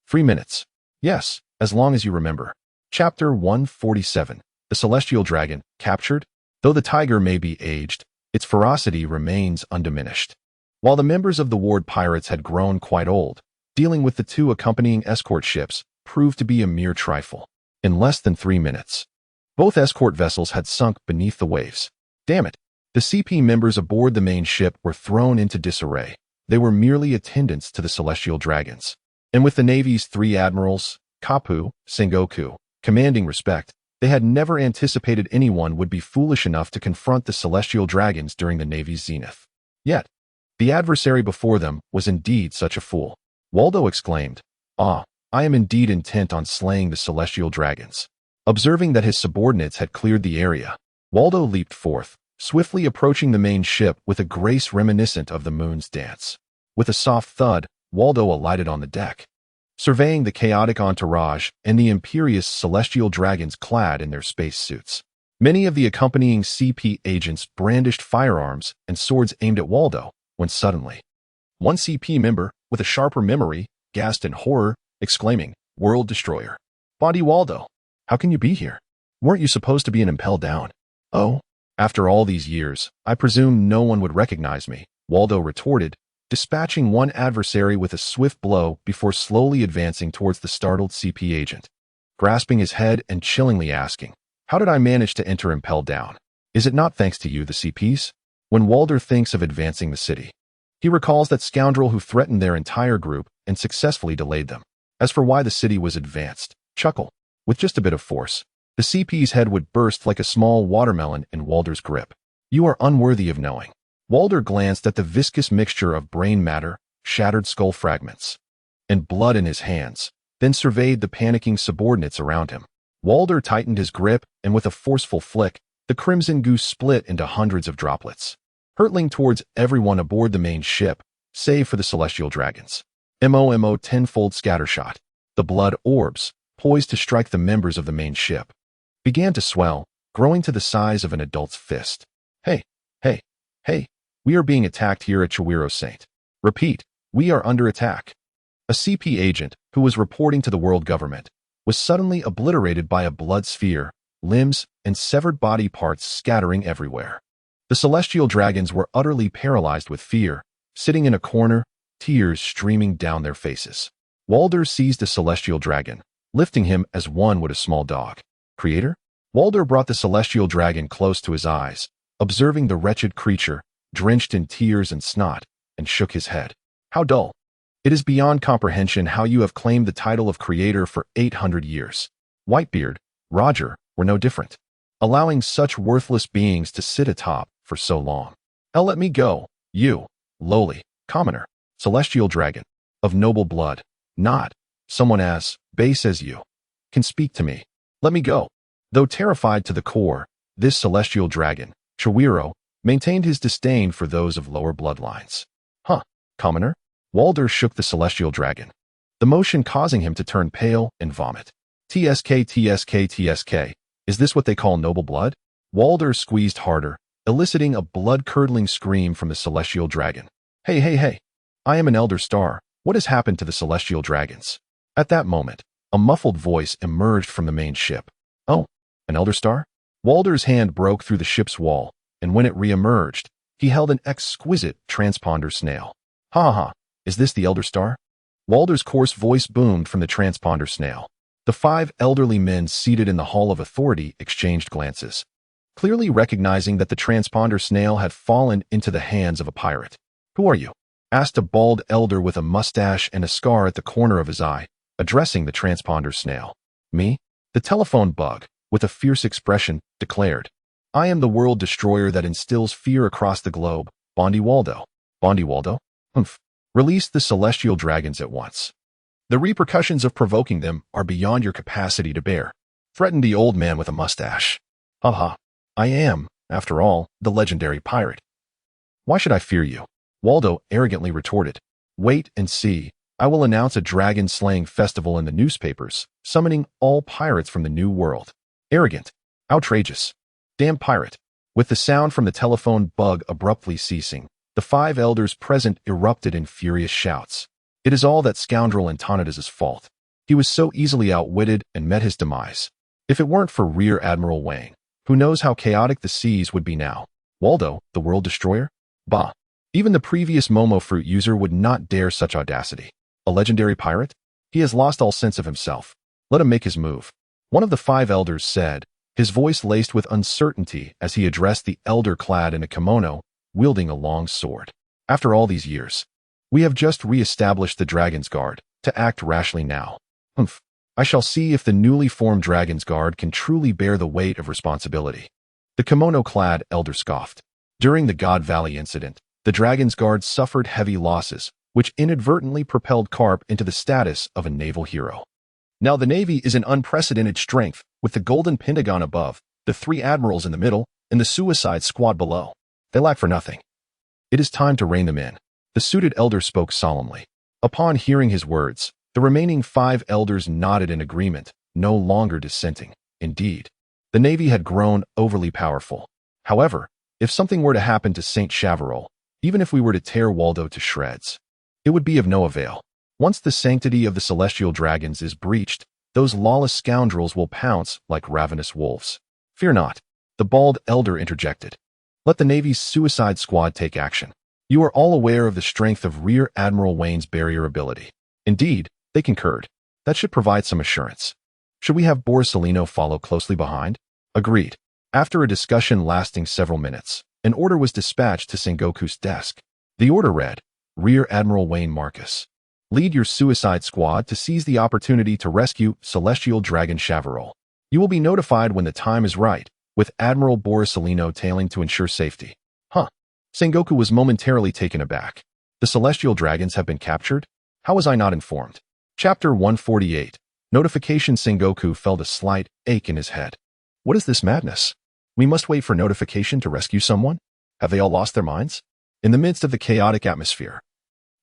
3 minutes. Yes, as long as you remember. Chapter 147. The Celestial Dragon, captured? Though the tiger may be aged, its ferocity remains undiminished. While the members of the Ward pirates had grown quite old, dealing with the 2 accompanying escort ships proved to be a mere trifle. In less than 3 minutes, both escort vessels had sunk beneath the waves. Damn it! The CP members aboard the main ship were thrown into disarray. They were merely attendants to the Celestial Dragons. And with the Navy's 3 admirals, Kapu, Sengoku, commanding respect, they had never anticipated anyone would be foolish enough to confront the Celestial Dragons during the Navy's zenith. Yet, the adversary before them was indeed such a fool. Waldo exclaimed, I am indeed intent on slaying the Celestial Dragons. Observing that his subordinates had cleared the area, Waldo leaped forth, swiftly approaching the main ship with a grace reminiscent of the moon's dance. With a soft thud, Waldo alighted on the deck, surveying the chaotic entourage and the imperious celestial dragons clad in their space suits. Many of the accompanying CP agents brandished firearms and swords aimed at Waldo, when suddenly, one CP member, with a sharper memory, gasped in horror, exclaiming, World Destroyer. Body Waldo, how can you be here? Weren't you supposed to be an impel down? Oh, after all these years, I presume no one would recognize me, Waldo retorted, dispatching one adversary with a swift blow before slowly advancing towards the startled CP agent, grasping his head and chillingly asking, how did I manage to enter impel down? Is it not thanks to you, the CPs? When Waldo thinks of advancing the city, he recalls that scoundrel who threatened their entire group and successfully delayed them. As for why the city was advanced, chuckle. With just a bit of force, the CP's head would burst like a small watermelon in Waldo's grip. You are unworthy of knowing. Waldo glanced at the viscous mixture of brain matter, shattered skull fragments, and blood in his hands, then surveyed the panicking subordinates around him. Waldo tightened his grip, and with a forceful flick, the crimson goose split into hundreds of droplets, hurtling towards everyone aboard the main ship, save for the Celestial Dragons. MOMO tenfold scattershot. The blood orbs, poised to strike the members of the main ship, began to swell, growing to the size of an adult's fist. Hey, we are being attacked here at Chawiro Saint. Repeat, we are under attack. A CP agent, who was reporting to the world government, was suddenly obliterated by a blood sphere, limbs, and severed body parts scattering everywhere. The Celestial Dragons were utterly paralyzed with fear, sitting in a corner, tears streaming down their faces. Waldo seized a Celestial Dragon, lifting him as one would a small dog. Creator? Waldo brought the Celestial Dragon close to his eyes, observing the wretched creature, drenched in tears and snot, and shook his head. How dull. It is beyond comprehension how you have claimed the title of creator for 800 years. Whitebeard, Roger, were no different, allowing such worthless beings to sit atop for so long. Let me go, you, lowly, commoner, Celestial Dragon, of noble blood, not someone as base as you, can speak to me. Let me go. Though terrified to the core, this Celestial Dragon, Chawiro, maintained his disdain for those of lower bloodlines. Commoner? Waldo shook the Celestial Dragon, the motion causing him to turn pale and vomit. TSK, is this what they call noble blood? Walder squeezed harder, eliciting a blood-curdling scream from the celestial dragon. Hey, hey, hey! I am an elder star. What has happened to the celestial dragons? At that moment, a muffled voice emerged from the main ship. Oh, an elder star? Walder's hand broke through the ship's wall, and when it re-emerged, he held an exquisite transponder snail. Ha ha ha, is this the elder star? Walder's coarse voice boomed from the transponder snail. The 5 elderly men seated in the Hall of Authority exchanged glances, clearly recognizing that the transponder snail had fallen into the hands of a pirate. Who are you? Asked a bald elder with a mustache and a scar at the corner of his eye, addressing the transponder snail. Me? The telephone bug, with a fierce expression, declared. I am the world destroyer that instills fear across the globe, Bondi Waldo. Bondi Waldo? Humph. Release the celestial dragons at once. The repercussions of provoking them are beyond your capacity to bear, threatened the old man with a mustache. Haha. I am, after all, the legendary pirate. Why should I fear you? Waldo arrogantly retorted. Wait and see. I will announce a dragon-slaying festival in the newspapers, summoning all pirates from the New World. Arrogant. Outrageous. Damn pirate. With the sound from the telephone bug abruptly ceasing, the 5 elders present erupted in furious shouts. It is all that scoundrel Antonidas' fault. He was so easily outwitted and met his demise. If it weren't for Rear Admiral Wayne, who knows how chaotic the seas would be now? Waldo, the world destroyer? Bah. Even the previous Momo fruit user would not dare such audacity. A legendary pirate? He has lost all sense of himself. Let him make his move. One of the 5 elders said, his voice laced with uncertainty as he addressed the elder clad in a kimono, wielding a long sword. After all these years, we have just re-established the Dragon's Guard, to act rashly now. Humph. I shall see if the newly formed Dragon's Guard can truly bear the weight of responsibility. The kimono-clad elder scoffed. During the God Valley incident, the Dragon's Guard suffered heavy losses, which inadvertently propelled Carp into the status of a naval hero. Now the Navy is in unprecedented strength, with the Golden Pentagon above, the 3 admirals in the middle, and the Suicide Squad below. They lack for nothing. It is time to rein them in. The suited elder spoke solemnly. Upon hearing his words, the remaining 5 elders nodded in agreement, no longer dissenting. Indeed, the Navy had grown overly powerful. However, if something were to happen to Saint Chavarol, even if we were to tear Waldo to shreds, it would be of no avail. Once the sanctity of the celestial dragons is breached, those lawless scoundrels will pounce like ravenous wolves. Fear not, the bald elder interjected. Let the Navy's Suicide Squad take action. You are all aware of the strength of Rear Admiral Wayne's barrier ability. Indeed, they concurred. That should provide some assurance. Should we have Borsalino follow closely behind? Agreed. After a discussion lasting several minutes, an order was dispatched to Sengoku's desk. The order read, Rear Admiral Wayne Marcus. Lead your Suicide Squad to seize the opportunity to rescue Celestial Dragon Chavarol. You will be notified when the time is right, with Admiral Borsalino tailing to ensure safety. Huh. Sengoku was momentarily taken aback. The Celestial Dragons have been captured? How was I not informed? Chapter 148. Notification. Sengoku felt a slight ache in his head. What is this madness? We must wait for notification to rescue someone? Have they all lost their minds? In the midst of the chaotic atmosphere,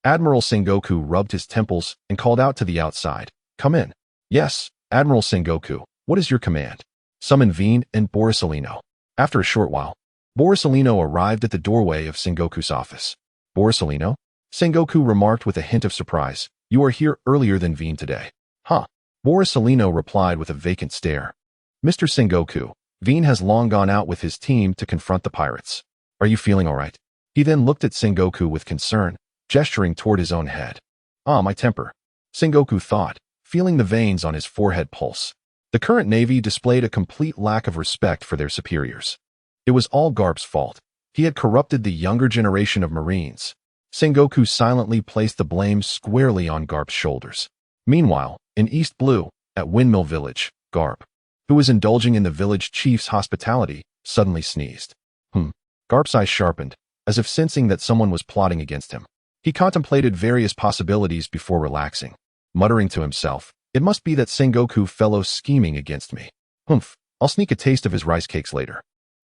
Admiral Sengoku rubbed his temples and called out to the outside. Come in. Yes, Admiral Sengoku, what is your command? Summon Veen and Borsalino. After a short while, Borsalino arrived at the doorway of Sengoku's office. Borsalino? Sengoku remarked with a hint of surprise. You are here earlier than Veen today. Huh. Borsalino replied with a vacant stare. Mr. Sengoku, Veen has long gone out with his team to confront the pirates. Are you feeling all right? He then looked at Sengoku with concern, gesturing toward his own head. Ah, my temper. Sengoku thought, feeling the veins on his forehead pulse. The current Navy displayed a complete lack of respect for their superiors. It was all Garp's fault. He had corrupted the younger generation of Marines. Sengoku silently placed the blame squarely on Garp's shoulders. Meanwhile, in East Blue, at Windmill Village, Garp, who was indulging in the village chief's hospitality, suddenly sneezed. Garp's eyes sharpened, as if sensing that someone was plotting against him. He contemplated various possibilities before relaxing, muttering to himself, it must be that Sengoku fellow scheming against me. I'll sneak a taste of his rice cakes later.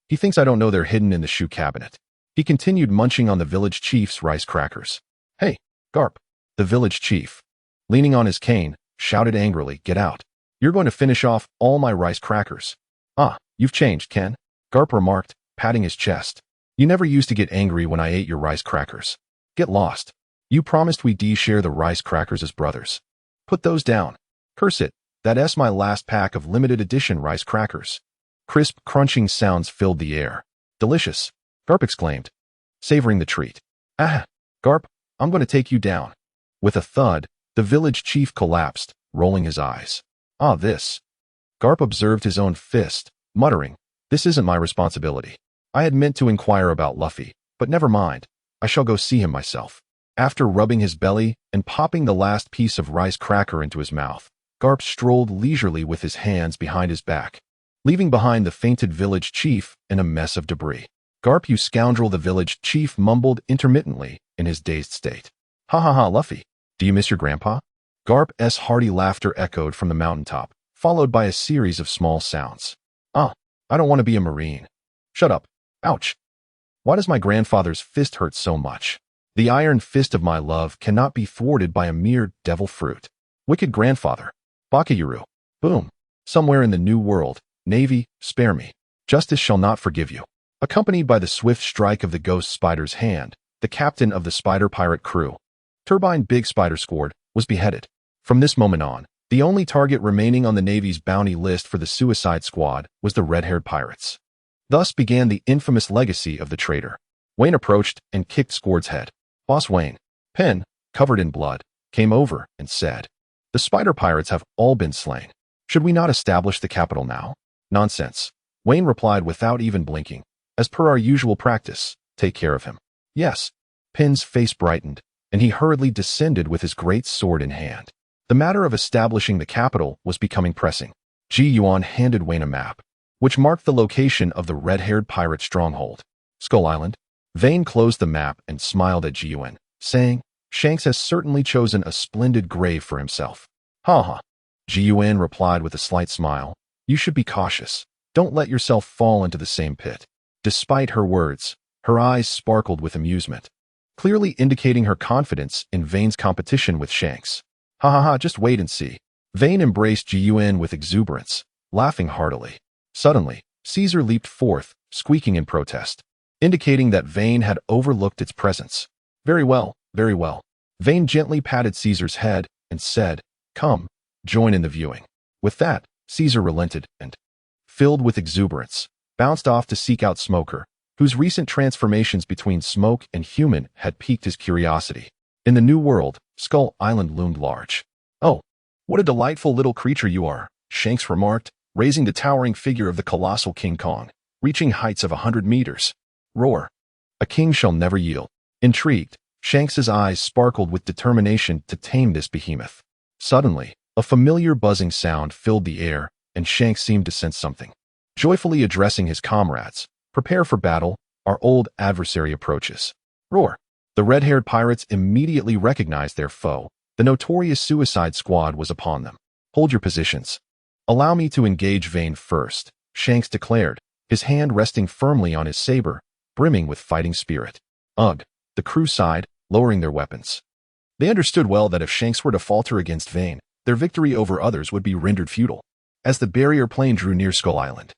He thinks I don't know they're hidden in the shoe cabinet. He continued munching on the village chief's rice crackers. Hey, Garp. The village chief, leaning on his cane, shouted angrily, get out. You're going to finish off all my rice crackers. Ah, you've changed, Ken. Garp remarked, patting his chest. You never used to get angry when I ate your rice crackers. Get lost. You promised we'd share the rice crackers as brothers. Put those down. Curse it, that's my last pack of limited edition rice crackers. Crisp, crunching sounds filled the air. Delicious, Garp exclaimed, savoring the treat. Ah, Garp, I'm going to take you down. With a thud, the village chief collapsed, rolling his eyes. Ah, this. Garp observed his own fist, muttering, this isn't my responsibility. I had meant to inquire about Luffy, but never mind. I shall go see him myself. After rubbing his belly and popping the last piece of rice cracker into his mouth, Garp strolled leisurely with his hands behind his back, leaving behind the fainted village chief in a mess of debris. Garp, you scoundrel, the village chief mumbled intermittently in his dazed state. Ha ha ha, Luffy. Do you miss your grandpa? Garp's hearty laughter echoed from the mountaintop, followed by a series of small sounds. Ah, I don't want to be a marine. Shut up. Ouch. Why does my grandfather's fist hurt so much? The iron fist of my love cannot be thwarted by a mere devil fruit. Wicked grandfather. Bakayuru. Boom. Somewhere in the new world, Navy, spare me. Justice shall not forgive you. Accompanied by the swift strike of the ghost spider's hand, the captain of the spider pirate crew, Turbine Big Spider Squad, was beheaded. From this moment on, the only target remaining on the Navy's bounty list for the Suicide Squad was the red-haired pirates. Thus began the infamous legacy of the traitor. Wayne approached and kicked Squad's head. Boss Wayne, Pen, covered in blood, came over and said, the spider pirates have all been slain. Should we not establish the capital now? Nonsense. Wayne replied without even blinking. As per our usual practice, take care of him. Yes. Pen's face brightened, and he hurriedly descended with his great sword in hand. The matter of establishing the capital was becoming pressing. Ji Yuan handed Wayne a map, which marked the location of the red-haired pirate stronghold, Skull Island. Vane closed the map and smiled at Ji Yuan, saying, Shanks has certainly chosen a splendid grave for himself. Ha ha. Ji Yuan replied with a slight smile, you should be cautious. Don't let yourself fall into the same pit. Despite her words, her eyes sparkled with amusement, clearly indicating her confidence in Vane's competition with Shanks. Ha ha ha, just wait and see. Vane embraced Ji Yuan with exuberance, laughing heartily. Suddenly, Caesar leaped forth, squeaking in protest, indicating that Vane had overlooked its presence. Very well, very well. Vane gently patted Caesar's head and said, come, join in the viewing. With that, Caesar relented and, filled with exuberance, bounced off to seek out Smoker, whose recent transformations between smoke and human had piqued his curiosity. In the new world, Skull Island loomed large. Oh, what a delightful little creature you are, Shanks remarked, raising the towering figure of the colossal King Kong, reaching heights of 100 meters. Roar. A king shall never yield. Intrigued, Shanks's eyes sparkled with determination to tame this behemoth. Suddenly, a familiar buzzing sound filled the air, and Shanks seemed to sense something. Joyfully addressing his comrades, prepare for battle, our old adversary approaches. Roar. The red-haired pirates immediately recognized their foe. The notorious Suicide Squad was upon them. Hold your positions. Allow me to engage Vane first, Shanks declared, his hand resting firmly on his saber, brimming with fighting spirit. Ugh, the crew sighed, lowering their weapons. They understood well that if Shanks were to falter against Vane, their victory over others would be rendered futile. As the barrier plane drew near Skull Island,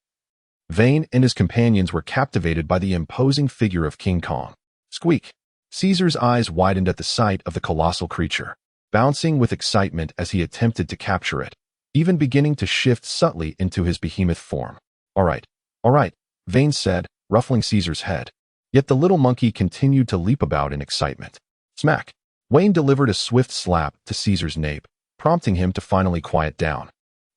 Vane and his companions were captivated by the imposing figure of King Kong. Squeak. Caesar's eyes widened at the sight of the colossal creature, bouncing with excitement as he attempted to capture it, even beginning to shift subtly into his behemoth form. All right, Vane said, ruffling Caesar's head. Yet the little monkey continued to leap about in excitement. Smack. Wayne delivered a swift slap to Caesar's nape, prompting him to finally quiet down,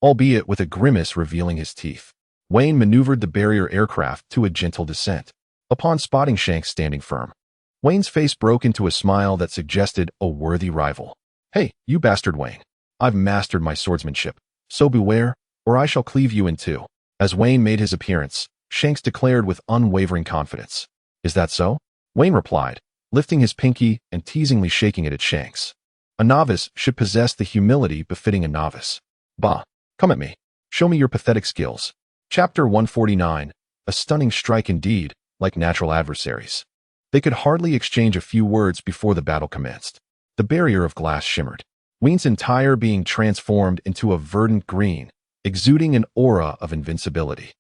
albeit with a grimace revealing his teeth. Wayne maneuvered the barrier aircraft to a gentle descent. Upon spotting Shanks standing firm, Wayne's face broke into a smile that suggested a worthy rival. Hey, you bastard Wayne. I've mastered my swordsmanship, so beware, or I shall cleave you in two. As Wayne made his appearance, Shanks declared with unwavering confidence. Is that so? Wayne replied, lifting his pinky and teasingly shaking it at Shanks. A novice should possess the humility befitting a novice. Bah, come at me. Show me your pathetic skills. Chapter 149, a stunning strike indeed, like natural adversaries. They could hardly exchange a few words before the battle commenced. The barrier of glass shimmered, Wayne's entire being transformed into a verdant green, exuding an aura of invincibility.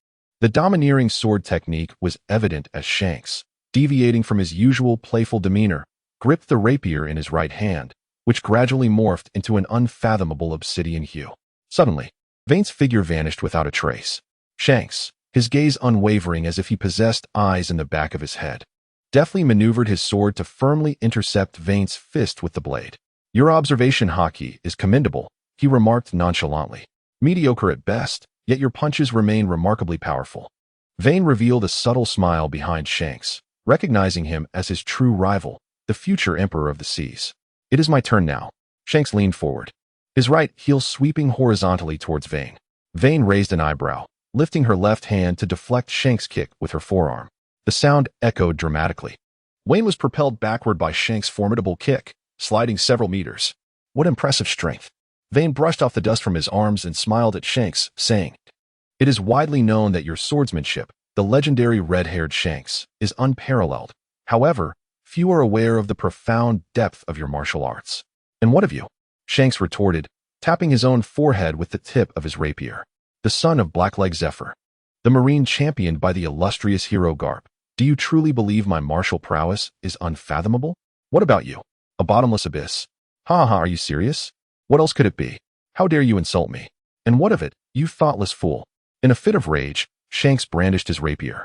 The domineering sword technique was evident as Shanks, deviating from his usual playful demeanor, gripped the rapier in his right hand, which gradually morphed into an unfathomable obsidian hue. Suddenly, Vane's figure vanished without a trace. Shanks, his gaze unwavering as if he possessed eyes in the back of his head, deftly maneuvered his sword to firmly intercept Vane's fist with the blade. "Your observation, Haki, is commendable," he remarked nonchalantly. "Mediocre at best, yet your punches remain remarkably powerful." Vane revealed a subtle smile behind Shanks, recognizing him as his true rival, the future Emperor of the Seas. "It is my turn now." Shanks leaned forward, his right heel sweeping horizontally towards Vane. Vane raised an eyebrow, lifting her left hand to deflect Shanks' kick with her forearm. The sound echoed dramatically. Wayne was propelled backward by Shanks' formidable kick, sliding several meters. What impressive strength! Vane brushed off the dust from his arms and smiled at Shanks, saying, "It is widely known that your swordsmanship, the legendary red-haired Shanks, is unparalleled. However, few are aware of the profound depth of your martial arts." "And what of you?" Shanks retorted, tapping his own forehead with the tip of his rapier. "The son of Blackleg Zephyr, the marine championed by the illustrious hero Garp. Do you truly believe my martial prowess is unfathomable? What about you? A bottomless abyss? Ha ha, are you serious? What else could it be? How dare you insult me? And what of it, you thoughtless fool?" In a fit of rage, Shanks brandished his rapier,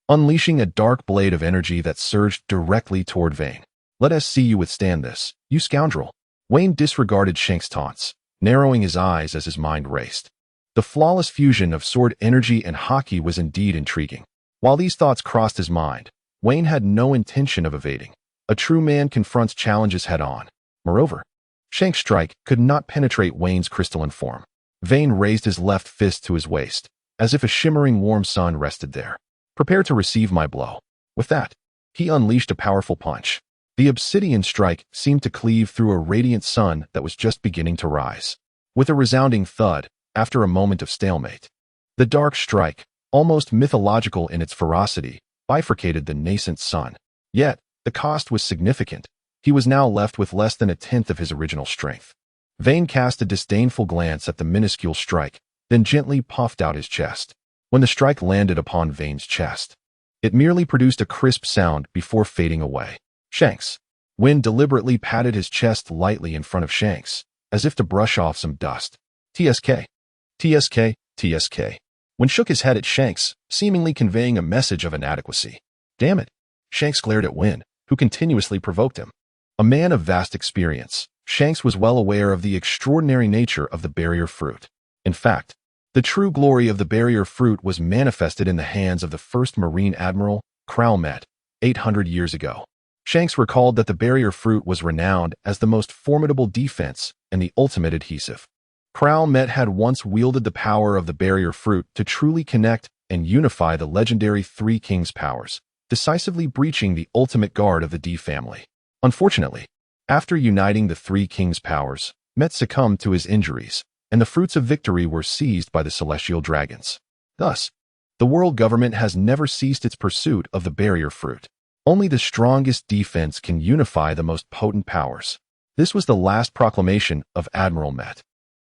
unleashing a dark blade of energy that surged directly toward Vane. "Let us see you withstand this, you scoundrel." Wayne disregarded Shanks' taunts, narrowing his eyes as his mind raced. The flawless fusion of sword energy and Haki was indeed intriguing. While these thoughts crossed his mind, Wayne had no intention of evading. A true man confronts challenges head-on. Moreover, Shanks' strike could not penetrate Wayne's crystalline form. Vane raised his left fist to his waist, as if a shimmering warm sun rested there. "Prepare to receive my blow." With that, he unleashed a powerful punch. The obsidian strike seemed to cleave through a radiant sun that was just beginning to rise. With a resounding thud, after a moment of stalemate, the dark strike, almost mythological in its ferocity, bifurcated the nascent sun. Yet, the cost was significant. He was now left with less than a tenth of his original strength. Vane cast a disdainful glance at the minuscule strike, then gently puffed out his chest. When the strike landed upon Vane's chest, it merely produced a crisp sound before fading away. Shanks. Wynn deliberately patted his chest lightly in front of Shanks, as if to brush off some dust. "TSK. TSK. TSK." Wynn shook his head at Shanks, seemingly conveying a message of inadequacy. "Damn it." Shanks glared at Wynn, who continuously provoked him. A man of vast experience, Shanks was well aware of the extraordinary nature of the barrier fruit. In fact, the true glory of the barrier fruit was manifested in the hands of the first Marine Admiral, Kralmet, 800 years ago. Shanks recalled that the barrier fruit was renowned as the most formidable defense and the ultimate adhesive. Kralmet had once wielded the power of the barrier fruit to truly connect and unify the legendary Three Kings' powers, decisively breaching the ultimate guard of the D family. Unfortunately, after uniting the Three Kings' powers, Met succumbed to his injuries, and the fruits of victory were seized by the celestial dragons. Thus, the world government has never ceased its pursuit of the barrier fruit. Only the strongest defense can unify the most potent powers. This was the last proclamation of Admiral Met.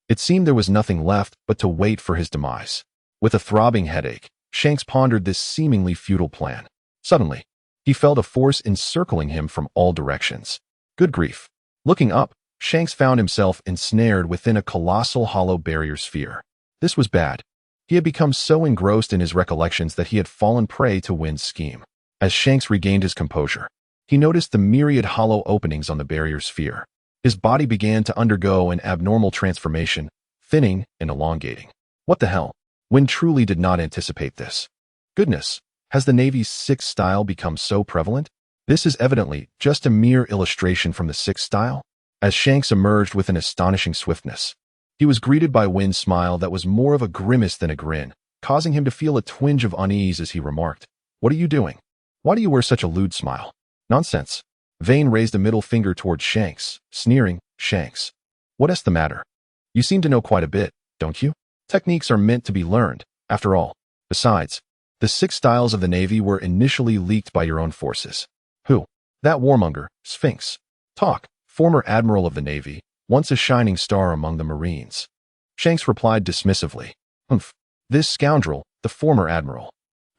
It seemed there was nothing left but to wait for his demise. With a throbbing headache, Shanks pondered this seemingly futile plan. Suddenly, he felt a force encircling him from all directions. Good grief. Looking up, Shanks found himself ensnared within a colossal hollow barrier sphere. This was bad. He had become so engrossed in his recollections that he had fallen prey to Wynn's scheme. As Shanks regained his composure, he noticed the myriad hollow openings on the barrier sphere. His body began to undergo an abnormal transformation, thinning and elongating. What the hell? Wynn truly did not anticipate this. Goodness, has the Navy's sixth style become so prevalent? This is evidently just a mere illustration from the sixth style. As Shanks emerged with an astonishing swiftness, he was greeted by Wynn's smile that was more of a grimace than a grin, causing him to feel a twinge of unease as he remarked, "What are you doing? Why do you wear such a lewd smile?" "Nonsense." Vane raised a middle finger toward Shanks, sneering. "Shanks, what's the matter? You seem to know quite a bit, don't you? Techniques are meant to be learned, after all. Besides, the 6 styles of the Navy were initially leaked by your own forces." "Who?" "That warmonger, Sphinx. Talk, former Admiral of the Navy, once a shining star among the Marines." Shanks replied dismissively, "Humph. This scoundrel, the former Admiral.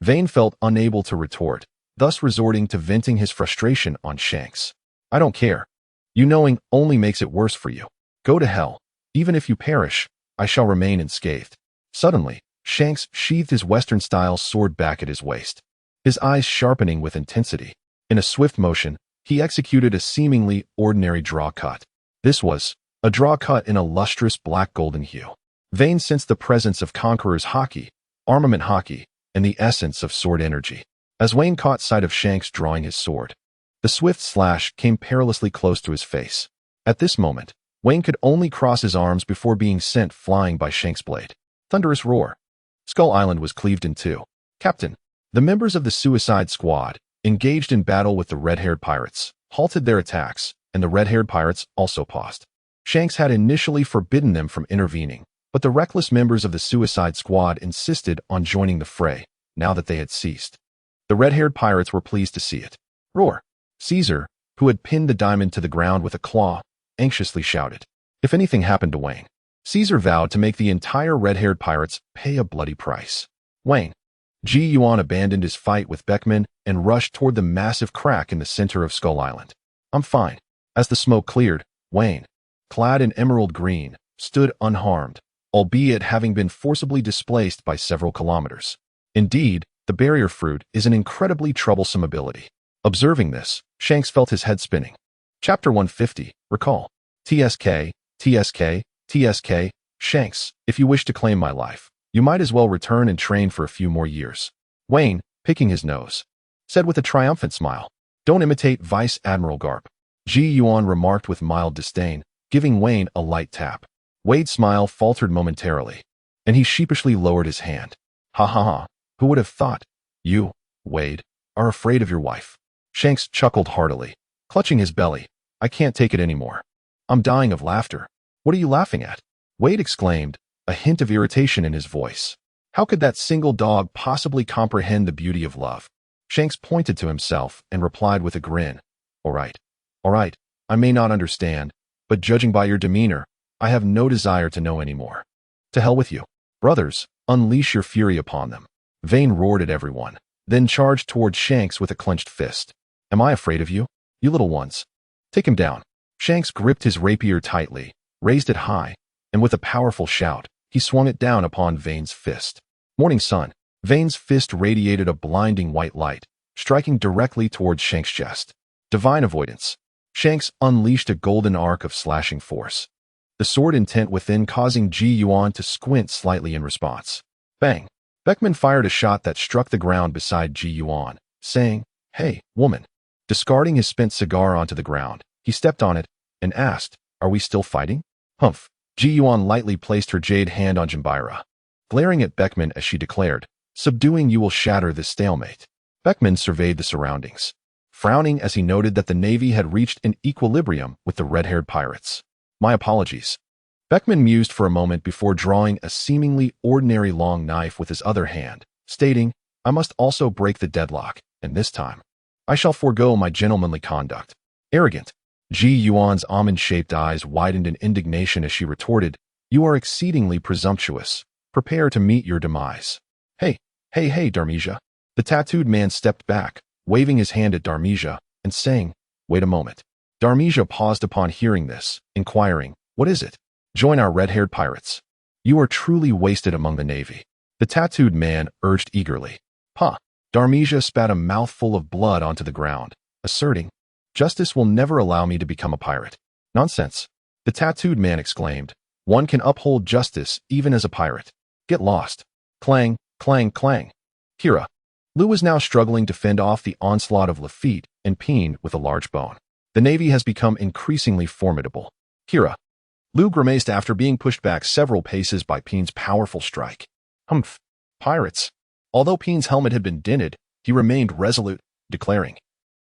Vane felt unable to retort, thus resorting to venting his frustration on Shanks. I don't care. You knowing only makes it worse for you. Go to hell. Even if you perish, I shall remain unscathed. Suddenly, Shanks sheathed his Western-style sword back at his waist, his eyes sharpening with intensity. In a swift motion, he executed a seemingly ordinary draw cut. This was a draw cut in a lustrous black-golden hue. Vane sensed the presence of Conqueror's hockey, armament hockey, and the essence of sword energy. As Wayne caught sight of Shanks drawing his sword, the swift slash came perilously close to his face. At this moment, Wayne could only cross his arms before being sent flying by Shanks' blade. Thunderous roar. Skull Island was cleaved in two. Captain, the members of the Suicide Squad, engaged in battle with the red-haired pirates, halted their attacks, and the red-haired pirates also paused. Shanks had initially forbidden them from intervening, but the reckless members of the Suicide Squad insisted on joining the fray, now that they had ceased. The red-haired pirates were pleased to see it. Roar. Caesar, who had pinned the diamond to the ground with a claw, anxiously shouted. If anything happened to Wayne, Caesar vowed to make the entire red-haired pirates pay a bloody price. Wayne. Ji Yuan abandoned his fight with Beckman and rushed toward the massive crack in the center of Skull Island. I'm fine. As the smoke cleared, Wayne, clad in emerald green, stood unharmed, albeit having been forcibly displaced by several kilometers. Indeed, the barrier fruit is an incredibly troublesome ability. Observing this, Shanks felt his head spinning. Chapter 150, Recall. TSK, TSK, TSK, Shanks, if you wish to claim my life, you might as well return and train for a few more years. Wayne, picking his nose, said with a triumphant smile. Don't imitate Vice Admiral Garp. Ji Yuan remarked with mild disdain, giving Wayne a light tap. Wade's smile faltered momentarily, and he sheepishly lowered his hand. Ha ha ha, who would have thought? You, Wade, are afraid of your wife. Shanks chuckled heartily, clutching his belly. I can't take it anymore. I'm dying of laughter. What are you laughing at? Wade exclaimed, a hint of irritation in his voice. How could that single dog possibly comprehend the beauty of love? Shanks pointed to himself and replied with a grin. All right, I may not understand, but judging by your demeanor, I have no desire to know any more. To hell with you. Brothers, unleash your fury upon them. Vane roared at everyone, then charged toward Shanks with a clenched fist. Am I afraid of you? You little ones. Take him down. Shanks gripped his rapier tightly, raised it high, and with a powerful shout, he swung it down upon Vane's fist. Morning sun. Vane's fist radiated a blinding white light, striking directly towards Shanks' chest. Divine avoidance. Shanks unleashed a golden arc of slashing force, the sword intent within causing Ji Yuan to squint slightly in response. Bang! Beckman fired a shot that struck the ground beside Ji Yuan, saying, Hey, woman. Discarding his spent cigar onto the ground, he stepped on it and asked, Are we still fighting? Humph. Ji Yuan lightly placed her jade hand on Jambira, glaring at Beckman as she declared, Subduing you will shatter this stalemate. Beckman surveyed the surroundings, frowning as he noted that the Navy had reached an equilibrium with the red-haired pirates. My apologies. Beckman mused for a moment before drawing a seemingly ordinary long knife with his other hand, stating, I must also break the deadlock, and this time, I shall forego my gentlemanly conduct. Arrogant. Ji Yuan's almond-shaped eyes widened in indignation as she retorted, You are exceedingly presumptuous. Prepare to meet your demise. Hey, Darmesia. The tattooed man stepped back, waving his hand at Darmesia, and saying, Wait a moment. Darmesia paused upon hearing this, inquiring, What is it? Join our red-haired pirates. You are truly wasted among the Navy. The tattooed man urged eagerly. Ha! Darmesia spat a mouthful of blood onto the ground, asserting, Justice will never allow me to become a pirate. Nonsense. The tattooed man exclaimed, One can uphold justice even as a pirate. Get lost. Clang, clang, clang. Kira. Lou was now struggling to fend off the onslaught of Lafitte and Peen with a large bone. The Navy has become increasingly formidable. Kira. Lou grimaced after being pushed back several paces by Peen's powerful strike. Humph. Pirates. Although Peen's helmet had been dented, he remained resolute, declaring,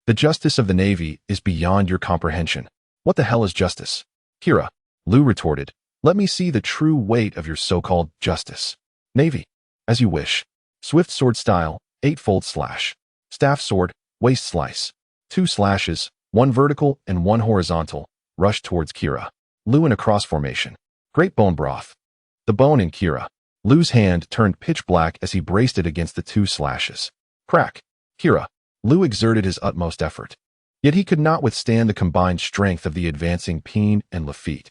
The justice of the Navy is beyond your comprehension. What the hell is justice? Kira. Lou retorted, Let me see the true weight of your so-called justice. Navy. As you wish. Swift sword style, 8-fold slash. Staff sword, waist slice. 2 slashes, 1 vertical and 1 horizontal, rushed towards Kira. Lou in a cross formation. Great bone broth. The bone in Kira. Lou's hand turned pitch black as he braced it against the two slashes. Crack. Kira. Lou exerted his utmost effort. Yet he could not withstand the combined strength of the advancing Peen and Lafitte.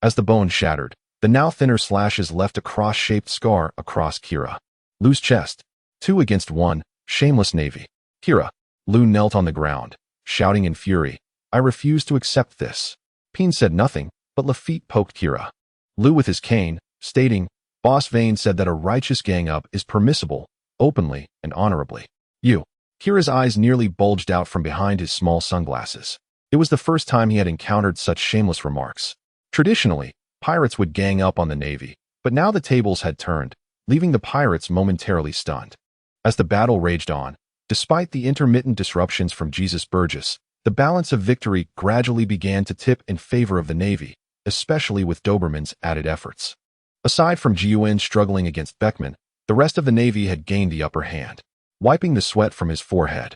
As the bone shattered, the now thinner slashes left a cross-shaped scar across Kira. Lou's chest. 2 against 1, shameless Navy. Kira. Lou knelt on the ground, shouting in fury, I refuse to accept this. Peen said nothing, but Lafitte poked Kira. Lou with his cane, stating, Boss Vane said that a righteous gang-up is permissible, openly and honorably. You. Kira's eyes nearly bulged out from behind his small sunglasses. It was the first time he had encountered such shameless remarks. Traditionally, pirates would gang up on the Navy, but now the tables had turned, leaving the pirates momentarily stunned. As the battle raged on, despite the intermittent disruptions from Jesus Burgess, the balance of victory gradually began to tip in favor of the Navy, especially with Doberman's added efforts. Aside from Gun struggling against Beckman, the rest of the Navy had gained the upper hand. Wiping the sweat from his forehead,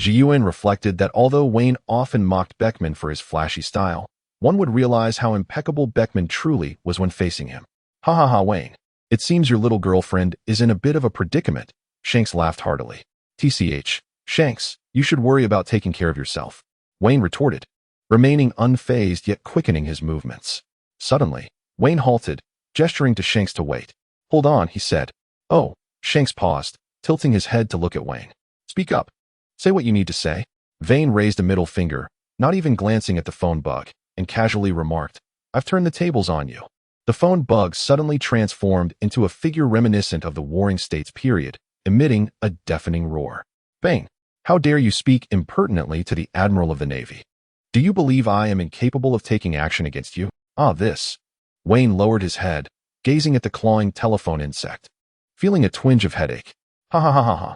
Gun reflected that although Wayne often mocked Beckman for his flashy style, one would realize how impeccable Beckman truly was when facing him. Ha ha ha, Wayne. It seems your little girlfriend is in a bit of a predicament. Shanks laughed heartily. TCH, Shanks, you should worry about taking care of yourself. Wayne retorted, remaining unfazed yet quickening his movements. Suddenly, Wayne halted, gesturing to Shanks to wait. Hold on, he said. Oh, Shanks paused, tilting his head to look at Wayne. Speak up. Say what you need to say. Vane raised a middle finger, not even glancing at the phone bug, and casually remarked, I've turned the tables on you. The phone bug suddenly transformed into a figure reminiscent of the Warring States period, emitting a deafening roar. Vane, how dare you speak impertinently to the Admiral of the Navy? Do you believe I am incapable of taking action against you? This. Wayne lowered his head, gazing at the clawing telephone insect, feeling a twinge of headache. Ha ha ha ha ha.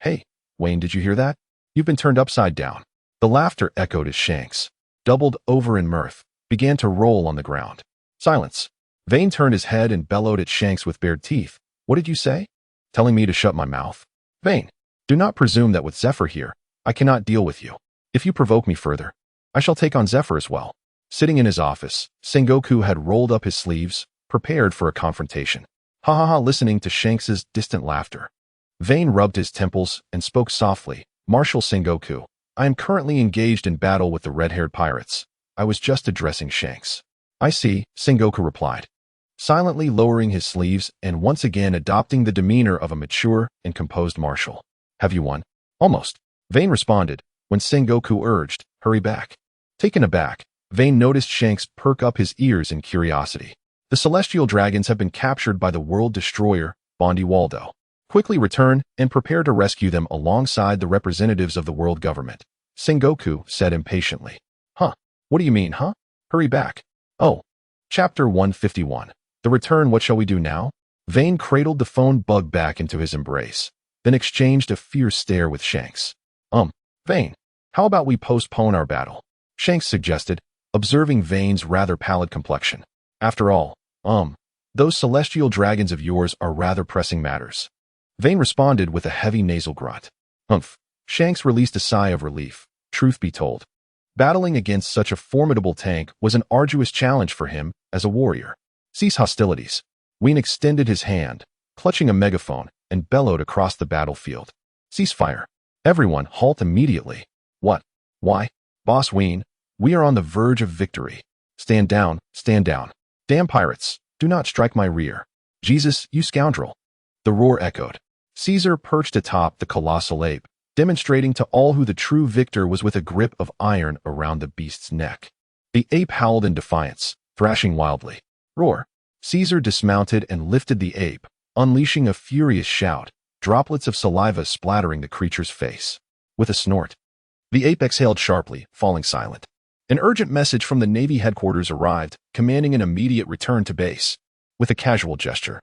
Hey, Wayne, did you hear that? You've been turned upside down. The laughter echoed as Shanks, doubled over in mirth, began to roll on the ground. Silence. Vane turned his head and bellowed at Shanks with bared teeth. What did you say? Telling me to shut my mouth? Vane, do not presume that with Zephyr here, I cannot deal with you. If you provoke me further, I shall take on Zephyr as well. Sitting in his office, Sengoku had rolled up his sleeves, prepared for a confrontation. Ha ha ha, listening to Shanks's distant laughter. Vane rubbed his temples and spoke softly. Marshal Sengoku, I am currently engaged in battle with the red-haired pirates. I was just addressing Shanks. I see, Sengoku replied, silently lowering his sleeves and once again adopting the demeanor of a mature and composed marshal. Have you won? Almost. Vane responded, when Sengoku urged, hurry back. Taken aback, Vane noticed Shanks perk up his ears in curiosity. The celestial dragons have been captured by the world destroyer, Bondi Waldo. Quickly return and prepare to rescue them alongside the representatives of the world government. Sengoku said impatiently. Huh? What do you mean, huh? Hurry back. Oh. Chapter 151. The return. What shall we do now? Vane cradled the phone bug back into his embrace, then exchanged a fierce stare with Shanks. Vane, how about we postpone our battle? Shanks suggested, observing Vane's rather pallid complexion. After all, those celestial dragons of yours are rather pressing matters. Vane responded with a heavy nasal grunt. Humph. Shanks released a sigh of relief. Truth be told, battling against such a formidable tank was an arduous challenge for him as a warrior. Cease hostilities. Wayne extended his hand, clutching a megaphone, and bellowed across the battlefield. Ceasefire. Everyone halt immediately. What? Why? Boss Wayne, we are on the verge of victory. Stand down, stand down. Damn pirates, do not strike my rear. Jesus, you scoundrel. The roar echoed. Caesar perched atop the colossal ape, demonstrating to all who the true victor was with a grip of iron around the beast's neck. The ape howled in defiance, thrashing wildly. Roar. Caesar dismounted and lifted the ape, unleashing a furious shout, droplets of saliva splattering the creature's face. With a snort, the ape exhaled sharply, falling silent. An urgent message from the Navy headquarters arrived, commanding an immediate return to base. With a casual gesture,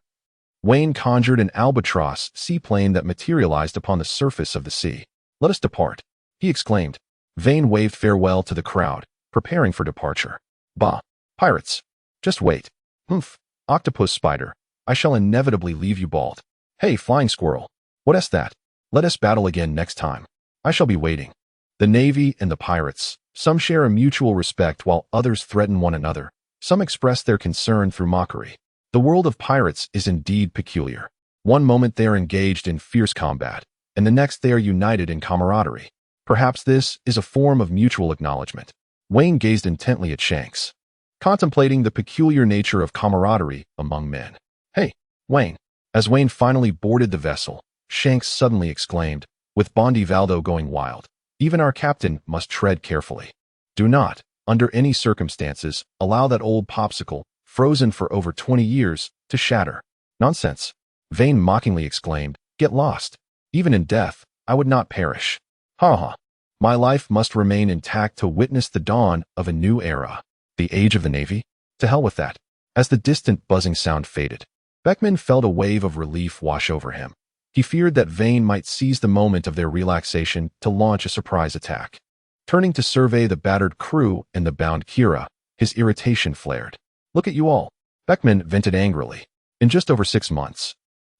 Wayne conjured an albatross seaplane that materialized upon the surface of the sea. Let us depart, he exclaimed. Vane waved farewell to the crowd, preparing for departure. Bah, pirates. Just wait. Humph, octopus spider. I shall inevitably leave you bald. Hey, flying squirrel. What's that? Let us battle again next time. I shall be waiting. The Navy and the pirates, some share a mutual respect while others threaten one another. Some express their concern through mockery. The world of pirates is indeed peculiar. One moment they are engaged in fierce combat, and the next they are united in camaraderie. Perhaps this is a form of mutual acknowledgement. Wayne gazed intently at Shanks, contemplating the peculiar nature of camaraderie among men. "Hey, Wayne." As Wayne finally boarded the vessel, Shanks suddenly exclaimed, with Bondi Valdo going wild, "Even our captain must tread carefully. Do not, under any circumstances, allow that old popsicle, frozen for over 20 years, to shatter." "Nonsense," Vane mockingly exclaimed. "Get lost. Even in death, I would not perish. Ha ha. My life must remain intact to witness the dawn of a new era. The age of the Navy? To hell with that." As the distant buzzing sound faded, Beckman felt a wave of relief wash over him. He feared that Vane might seize the moment of their relaxation to launch a surprise attack. Turning to survey the battered crew and the bound Kira, his irritation flared. "Look at you all," Beckman vented angrily. "In just over 6 months,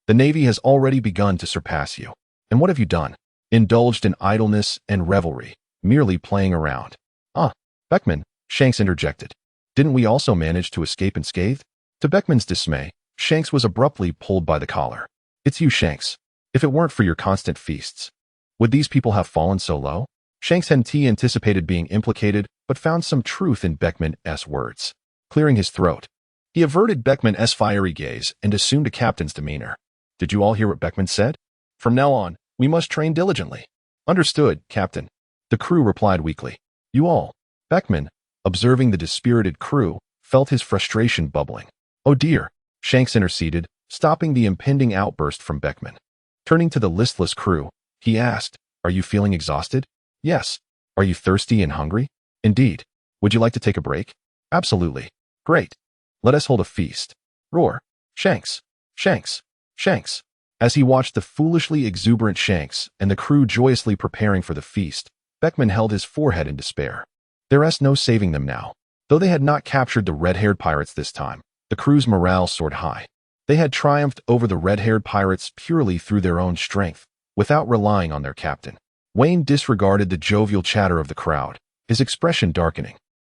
the Navy has already begun to surpass you. And what have you done? Indulged in idleness and revelry, merely playing around." "Ah, Beckman," Shanks interjected. "Didn't we also manage to escape unscathed?" To Beckman's dismay, Shanks was abruptly pulled by the collar. "It's you, Shanks. If it weren't for your constant feasts, would these people have fallen so low?" Shanks hadn't anticipated being implicated, but found some truth in Beckman's words. Clearing his throat, he averted Beckman's fiery gaze and assumed a captain's demeanor. "Did you all hear what Beckman said? From now on, we must train diligently." "Understood, Captain," the crew replied weakly. "You all." Beckman, observing the dispirited crew, felt his frustration bubbling. "Oh dear," Shanks interceded, stopping the impending outburst from Beckman. Turning to the listless crew, he asked, "Are you feeling exhausted?" "Yes." "Are you thirsty and hungry?" "Indeed." "Would you like to take a break?" "Absolutely." "Great. Let us hold a feast." Roar. "Shanks! Shanks! Shanks!" As he watched the foolishly exuberant Shanks and the crew joyously preparing for the feast, Beckman held his forehead in despair. There's no saving them now. Though they had not captured the red-haired pirates this time, the crew's morale soared high. They had triumphed over the red-haired pirates purely through their own strength, without relying on their captain. Wayne disregarded the jovial chatter of the crowd, his expression darkening.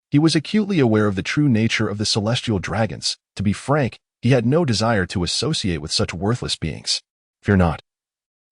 He was acutely aware of the true nature of the celestial dragons. To be frank, he had no desire to associate with such worthless beings. "Fear not.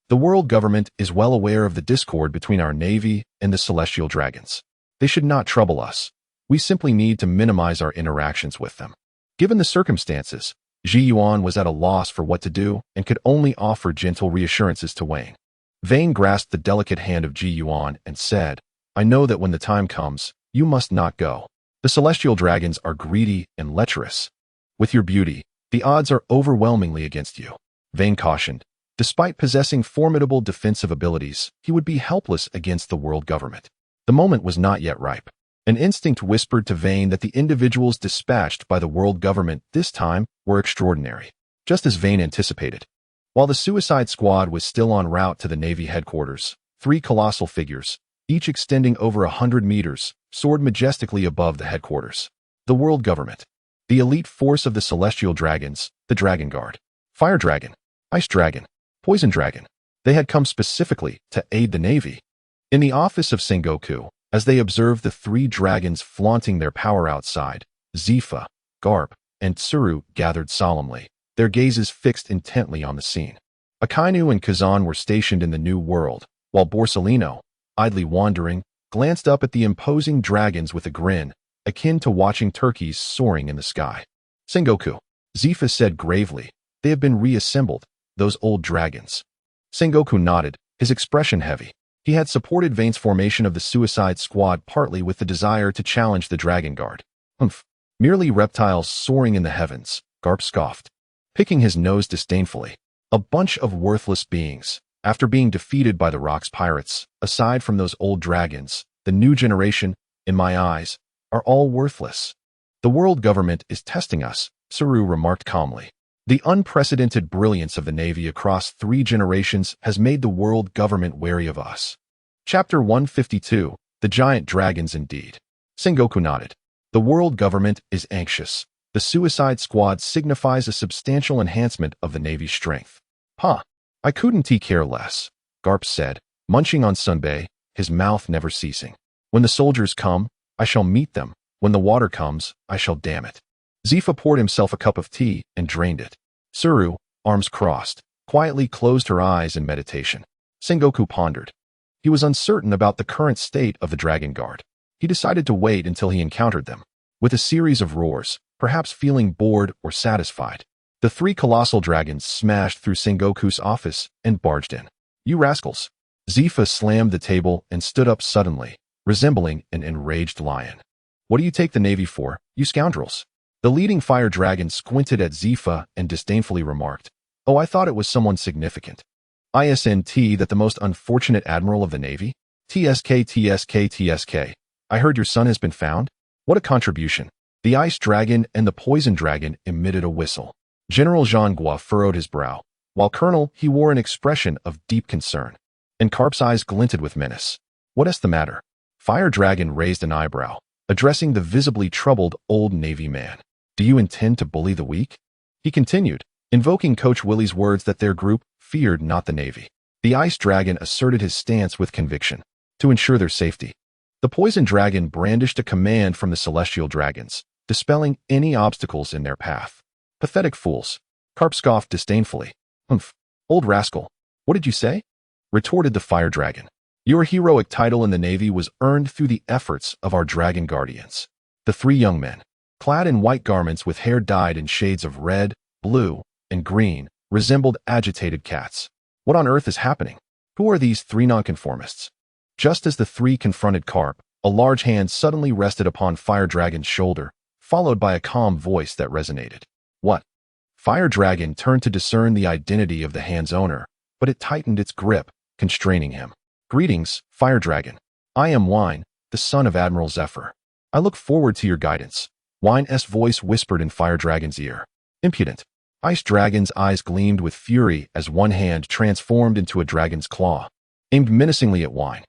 The world government is well aware of the discord between our navy and the celestial dragons. They should not trouble us. We simply need to minimize our interactions with them." Given the circumstances, Ji Yuan was at a loss for what to do and could only offer gentle reassurances to Wayne. Vane grasped the delicate hand of Ji Yuan and said, "I know that when the time comes, you must not go. The celestial dragons are greedy and lecherous. With your beauty, the odds are overwhelmingly against you." Vane cautioned. Despite possessing formidable defensive abilities, he would be helpless against the world government. The moment was not yet ripe. An instinct whispered to Vane that the individuals dispatched by the world government this time were extraordinary, just as Vane anticipated. While the Suicide Squad was still en route to the Navy headquarters, 3 colossal figures, each extending over 100 meters, soared majestically above the headquarters. The world government. The elite force of the celestial dragons, the Dragon Guard. Fire Dragon, Ice Dragon, Poison Dragon. They had come specifically to aid the Navy. In the office of Sengoku, as they observed the 3 dragons flaunting their power outside, Zifa, Garp, and Tsuru gathered solemnly, their gazes fixed intently on the scene. Akainu and Kazan were stationed in the New World, while Borsellino, idly wandering, glanced up at the imposing dragons with a grin, akin to watching turkeys soaring in the sky. "Sengoku," Zifa said gravely, "they have been reassembled, those old dragons." Sengoku nodded, his expression heavy. He had supported Vane's formation of the Suicide Squad partly with the desire to challenge the Dragon Guard. "Humph, merely reptiles soaring in the heavens," Garp scoffed, picking his nose disdainfully. "A bunch of worthless beings. After being defeated by the Rock's pirates, aside from those old dragons, the new generation, in my eyes, are all worthless." "The world government is testing us," Tsuru remarked calmly. "The unprecedented brilliance of the Navy across 3 generations has made the world government wary of us." Chapter 152, The Giant Dragons Indeed. Sengoku nodded. "The world government is anxious. The Suicide Squad signifies a substantial enhancement of the Navy's strength." "Huh, I couldn't care less," Garp said, munching on sunbae, his mouth never ceasing. "When the soldiers come, I shall meet them. When the water comes, I shall dam it." Zifa poured himself a cup of tea and drained it. Suru, arms crossed, quietly closed her eyes in meditation. Sengoku pondered. He was uncertain about the current state of the Dragon Guard. He decided to wait until he encountered them. With a series of roars, perhaps feeling bored or satisfied, the three colossal dragons smashed through Sengoku's office and barged in. You rascals! Zifa slammed the table and stood up suddenly, resembling an enraged lion. What do you take the Navy for, you scoundrels? The leading fire dragon squinted at Zifa and disdainfully remarked, Oh, I thought it was someone significant. ISNT that the most unfortunate admiral of the Navy? TSK. I heard your son has been found? What a contribution. The ice dragon and the poison dragon emitted a whistle. General Zhangguo furrowed his brow, while Colonel he wore an expression of deep concern. And Carp's eyes glinted with menace. What is the matter? Fire Dragon raised an eyebrow, addressing the visibly troubled old Navy man. Do you intend to bully the weak? He continued, invoking Coach Willie's words that their group feared not the Navy. The Ice Dragon asserted his stance with conviction, to ensure their safety. The Poison Dragon brandished a command from the Celestial Dragons, dispelling any obstacles in their path. Pathetic fools. Carp scoffed disdainfully. Humph, old rascal. What did you say? Retorted the Fire Dragon. Your heroic title in the Navy was earned through the efforts of our Dragon Guardians. The three young men, clad in white garments with hair dyed in shades of red, blue, and green, resembled agitated cats. What on earth is happening? Who are these three nonconformists? Just as the three confronted Carp, a large hand suddenly rested upon Fire Dragon's shoulder, followed by a calm voice that resonated. What? Fire Dragon turned to discern the identity of the hand's owner, but it tightened its grip, constraining him. Greetings, Fire Dragon. I am Wine, the son of Admiral Zephyr. I look forward to your guidance. Wine's voice whispered in Fire Dragon's ear. Impudent. Ice Dragon's eyes gleamed with fury as one hand transformed into a dragon's claw, aimed menacingly at Wine.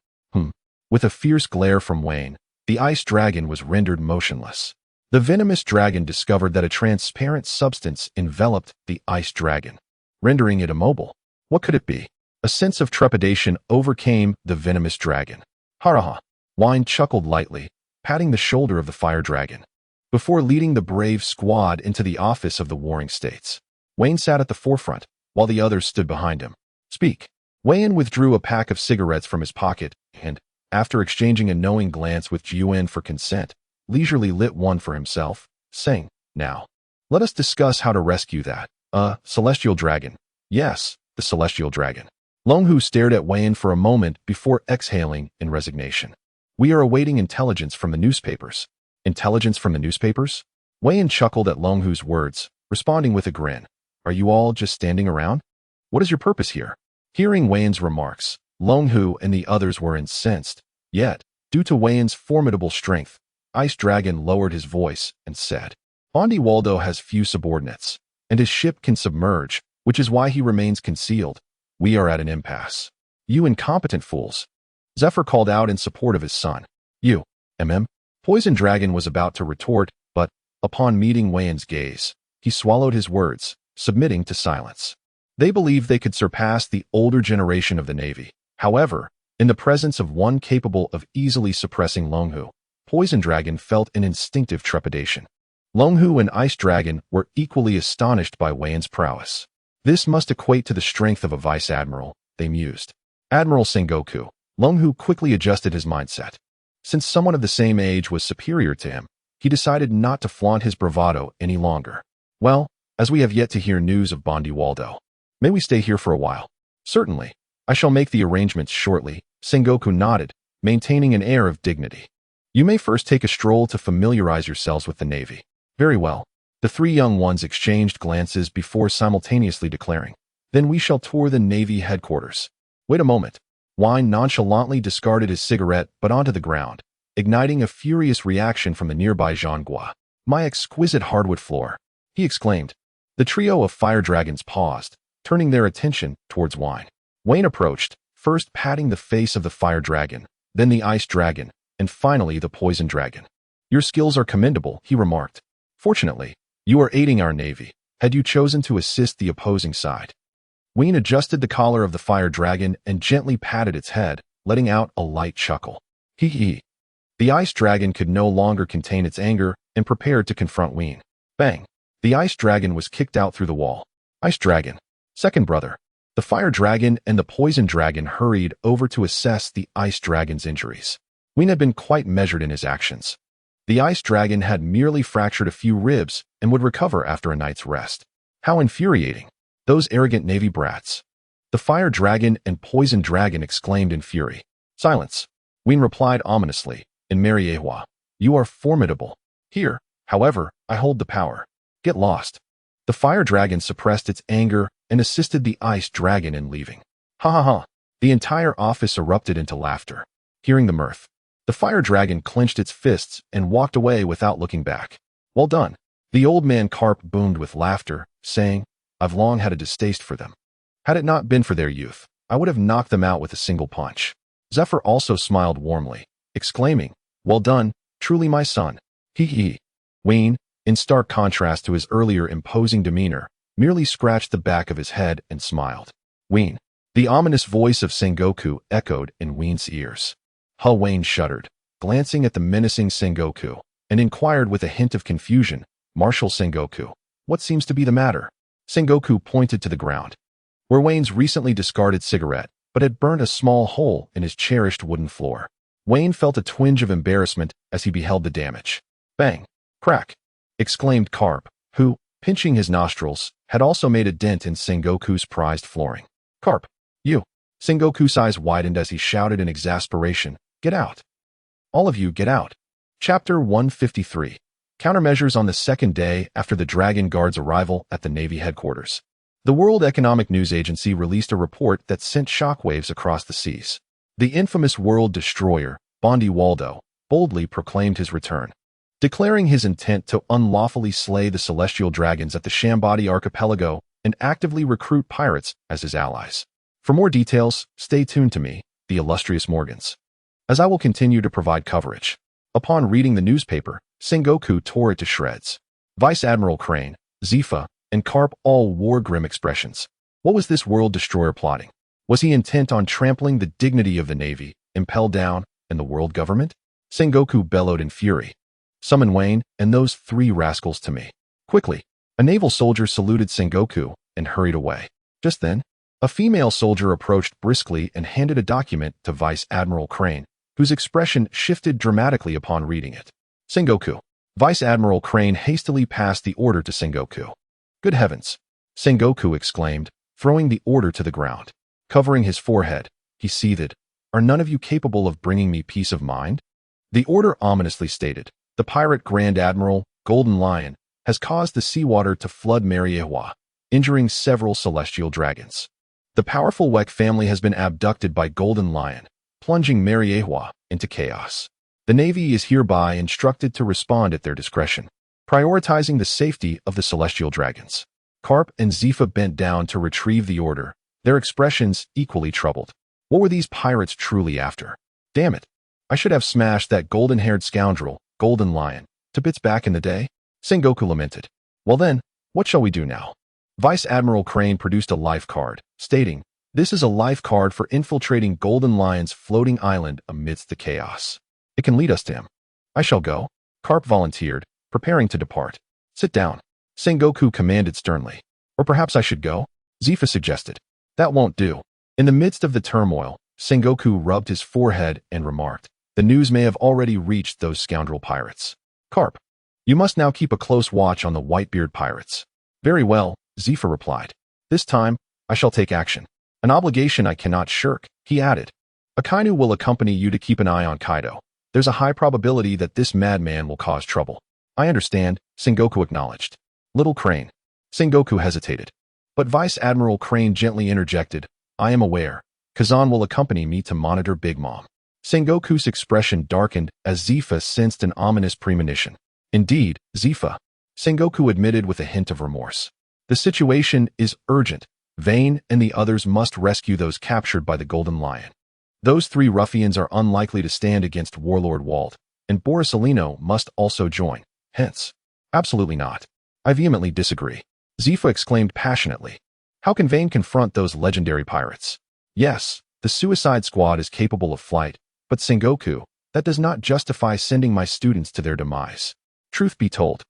With a fierce glare from Wayne, the Ice Dragon was rendered motionless. The venomous dragon discovered that a transparent substance enveloped the Ice Dragon, rendering it immobile. What could it be? A sense of trepidation overcame the venomous dragon. Haraha! Wine chuckled lightly, patting the shoulder of the Fire Dragon. Before leading the brave squad into the office of the Warring States, Wayne sat at the forefront, while the others stood behind him. Speak. Wayne withdrew a pack of cigarettes from his pocket and, after exchanging a knowing glance with Jiuan for consent, leisurely lit one for himself, saying, Now, let us discuss how to rescue that, celestial dragon. Yes, the celestial dragon. Longhu stared at Wayne for a moment before exhaling in resignation. We are awaiting intelligence from the newspapers. Intelligence from the newspapers? Wayne chuckled at Longhu's words, responding with a grin. Are you all just standing around? What is your purpose here? Hearing Wayne's remarks, Longhu and the others were incensed. Yet, due to Wayne's formidable strength, Ice Dragon lowered his voice and said, Bondi Waldo has few subordinates, and his ship can submerge, which is why he remains concealed. We are at an impasse. You incompetent fools. Zephyr called out in support of his son. You, Poison Dragon was about to retort, but, upon meeting Wayne's gaze, he swallowed his words, submitting to silence. They believed they could surpass the older generation of the Navy. However, in the presence of one capable of easily suppressing Longhu, Poison Dragon felt an instinctive trepidation. Longhu and Ice Dragon were equally astonished by Wayne's prowess. This must equate to the strength of a vice admiral, they mused. Admiral Sengoku. Longhu quickly adjusted his mindset. Since someone of the same age was superior to him, he decided not to flaunt his bravado any longer. Well, as we have yet to hear news of Bondi Waldo, may we stay here for a while? Certainly. I shall make the arrangements shortly. Sengoku nodded, maintaining an air of dignity. You may first take a stroll to familiarize yourselves with the Navy. Very well. The three young ones exchanged glances before simultaneously declaring, Then we shall tour the Navy headquarters. Wait a moment. Wine nonchalantly discarded his cigarette but onto the ground, igniting a furious reaction from the nearby Zhangguo. My exquisite hardwood floor, he exclaimed. The trio of fire dragons paused, turning their attention towards Wine. Wayne approached, first patting the face of the fire dragon, then the ice dragon, and finally the poison dragon. Your skills are commendable, he remarked. Fortunately, you are aiding our Navy. Had you chosen to assist the opposing side? Wayne adjusted the collar of the fire dragon and gently patted its head, letting out a light chuckle. Hee hee. The ice dragon could no longer contain its anger and prepared to confront Wayne. Bang! The ice dragon was kicked out through the wall. Ice dragon. Second brother. The fire dragon and the poison dragon hurried over to assess the ice dragon's injuries. Wayne had been quite measured in his actions. The ice dragon had merely fractured a few ribs and would recover after a night's rest. How infuriating. Those arrogant navy brats. The fire dragon and poison dragon exclaimed in fury. Silence. Wayne replied ominously, in Mariehua. You are formidable. Here, however, I hold the power. Get lost. The fire dragon suppressed its anger and assisted the ice dragon in leaving. Ha ha ha. The entire office erupted into laughter. Hearing the mirth, the fire dragon clenched its fists and walked away without looking back. Well done. The old man Carp boomed with laughter, saying, I've long had a distaste for them. Had it not been for their youth, I would have knocked them out with a single punch. Zephyr also smiled warmly, exclaiming, Well done, truly my son. Hee hee. Wayne, in stark contrast to his earlier imposing demeanor, merely scratched the back of his head and smiled. Wayne. The ominous voice of Sengoku echoed in Wayne's ears. Wayne shuddered, glancing at the menacing Sengoku, and inquired with a hint of confusion, Marshal Sengoku, what seems to be the matter? Sengoku pointed to the ground, where Wayne's recently discarded cigarette, but had burned a small hole in his cherished wooden floor. Wayne felt a twinge of embarrassment as he beheld the damage. Bang! Crack! Exclaimed Carp, who, pinching his nostrils, had also made a dent in Sengoku's prized flooring. Carp, you! Sengoku's eyes widened as he shouted in exasperation, Get out! All of you get out! Chapter 153. Countermeasures on the second day after the Dragon Guard's arrival at the Navy headquarters. The World Economic News Agency released a report that sent shockwaves across the seas. The infamous world destroyer, Bondi Waldo, boldly proclaimed his return, declaring his intent to unlawfully slay the celestial dragons at the Shambadi archipelago and actively recruit pirates as his allies. For more details, stay tuned to me, the illustrious Morgans, as I will continue to provide coverage. Upon reading the newspaper, Sengoku tore it to shreds. Vice Admiral Crane, Zifa, and Carp all wore grim expressions. What was this world destroyer plotting? Was he intent on trampling the dignity of the Navy, impel down, and the world government? Sengoku bellowed in fury. Summon Wayne and those three rascals to me. Quickly. A naval soldier saluted Sengoku and hurried away. Just then, a female soldier approached briskly and handed a document to Vice Admiral Crane, whose expression shifted dramatically upon reading it. Sengoku. Vice Admiral Crane hastily passed the order to Sengoku. Good heavens! Sengoku exclaimed, throwing the order to the ground. Covering his forehead, he seethed. Are none of you capable of bringing me peace of mind? The order ominously stated, the pirate Grand Admiral, Golden Lion, has caused the seawater to flood Mariehua, injuring several celestial dragons. The powerful Wek family has been abducted by Golden Lion, plunging Mariehua into chaos. The Navy is hereby instructed to respond at their discretion, prioritizing the safety of the celestial dragons. Carp and Zifa bent down to retrieve the order, their expressions equally troubled. What were these pirates truly after? Damn it! I should have smashed that golden-haired scoundrel, Golden Lion, to bits back in the day. Sengoku lamented. Well then, what shall we do now? Vice Admiral Crane produced a life card, stating, This is a life card for infiltrating Golden Lion's floating island amidst the chaos. It can lead us to him. I shall go. Carp volunteered, preparing to depart. Sit down. Sengoku commanded sternly. Or perhaps I should go? Zifa suggested. That won't do. In the midst of the turmoil, Sengoku rubbed his forehead and remarked, The news may have already reached those scoundrel pirates. Carp, you must now keep a close watch on the Whitebeard pirates. Very well, Zifa replied. This time, I shall take action. An obligation I cannot shirk, he added. Akainu will accompany you to keep an eye on Kaido. There's a high probability that this madman will cause trouble. I understand, Sengoku acknowledged. Little Crane. Sengoku hesitated. But Vice Admiral Crane gently interjected, I am aware. Kazan will accompany me to monitor Big Mom. Sengoku's expression darkened as Zifa sensed an ominous premonition. Indeed, Zifa. Sengoku admitted with a hint of remorse. The situation is urgent. Vane and the others must rescue those captured by the Golden Lion. Those three ruffians are unlikely to stand against Warlord Walt, and Borisolino must also join. Hence, absolutely not. I vehemently disagree. Zifa exclaimed passionately. How can Vane confront those legendary pirates? Yes, the Suicide Squad is capable of flight, but Sengoku, that does not justify sending my students to their demise. Truth be told,